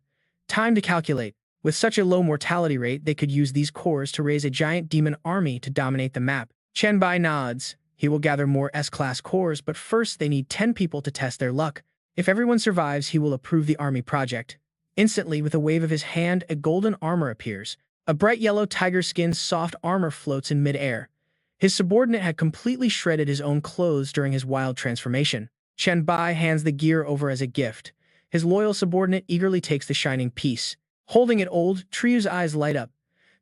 Speaker 1: Time to calculate. With such a low mortality rate, they could use these cores to raise a giant demon army to dominate the map. Chen Bai nods. He will gather more S-class cores, but first they need 10 people to test their luck. If everyone survives, he will approve the army project. Instantly, with a wave of his hand, a golden armor appears. A bright yellow tiger-skin soft armor floats in mid-air. His subordinate had completely shredded his own clothes during his wild transformation. Chen Bai hands the gear over as a gift. His loyal subordinate eagerly takes the shining piece. Holding it, old Triyu's eyes light up.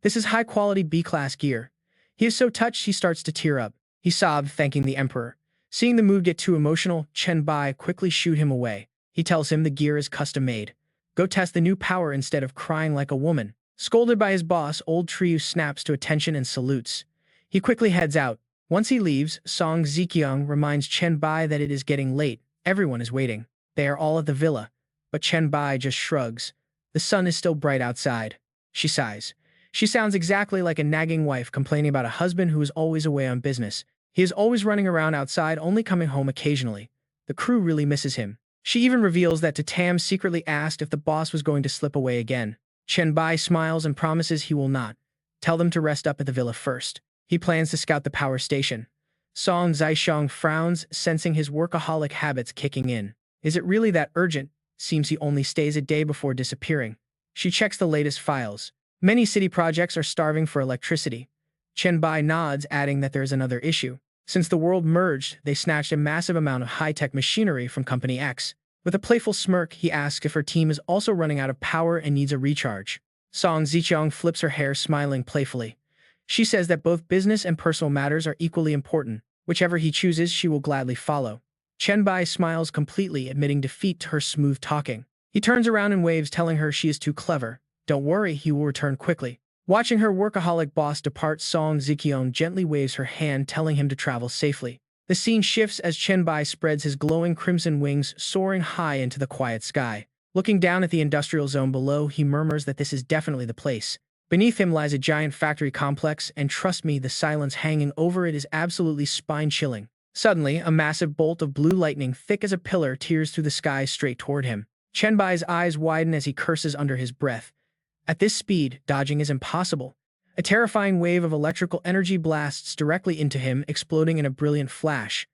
Speaker 1: This is high-quality B-class gear. He is so touched he starts to tear up. He sobbed, thanking the emperor. Seeing the mood get too emotional, Chen Bai quickly shooed him away. He tells him the gear is custom-made. Go test the new power instead of crying like a woman. Scolded by his boss, old Triyu snaps to attention and salutes. He quickly heads out. Once he leaves, Song Zixiang reminds Chen Bai that it is getting late. Everyone is waiting. They are all at the villa. But Chen Bai just shrugs. The sun is still bright outside. She sighs. She sounds exactly like a nagging wife complaining about a husband who is always away on business. He is always running around outside, only coming home occasionally. The crew really misses him. She even reveals that Tam secretly asked if the boss was going to slip away again. Chen Bai smiles and promises he will not. Tell them to rest up at the villa first. He plans to scout the power station. Song Zixiang frowns, sensing his workaholic habits kicking in. Is it really that urgent? Seems he only stays a day before disappearing. She checks the latest files. Many city projects are starving for electricity. Chen Bai nods, adding that there is another issue. Since the world merged, they snatched a massive amount of high-tech machinery from Company X. With a playful smirk, he asks if her team is also running out of power and needs a recharge. Song Zixiang flips her hair, smiling playfully. She says that both business and personal matters are equally important. Whichever he chooses, she will gladly follow. Chen Bai smiles completely, admitting defeat to her smooth talking. He turns around and waves, telling her she is too clever. Don't worry, he will return quickly. Watching her workaholic boss depart, Song Zikyeon gently waves her hand, telling him to travel safely. The scene shifts as Chen Bai spreads his glowing crimson wings, soaring high into the quiet sky. Looking down at the industrial zone below, he murmurs that this is definitely the place. Beneath him lies a giant factory complex, and trust me, the silence hanging over it is absolutely spine-chilling. Suddenly, a massive bolt of blue lightning, thick as a pillar, tears through the sky straight toward him. Chen Bai's eyes widen as he curses under his breath. At this speed, dodging is impossible. A terrifying wave of electrical energy blasts directly into him, exploding in a brilliant flash.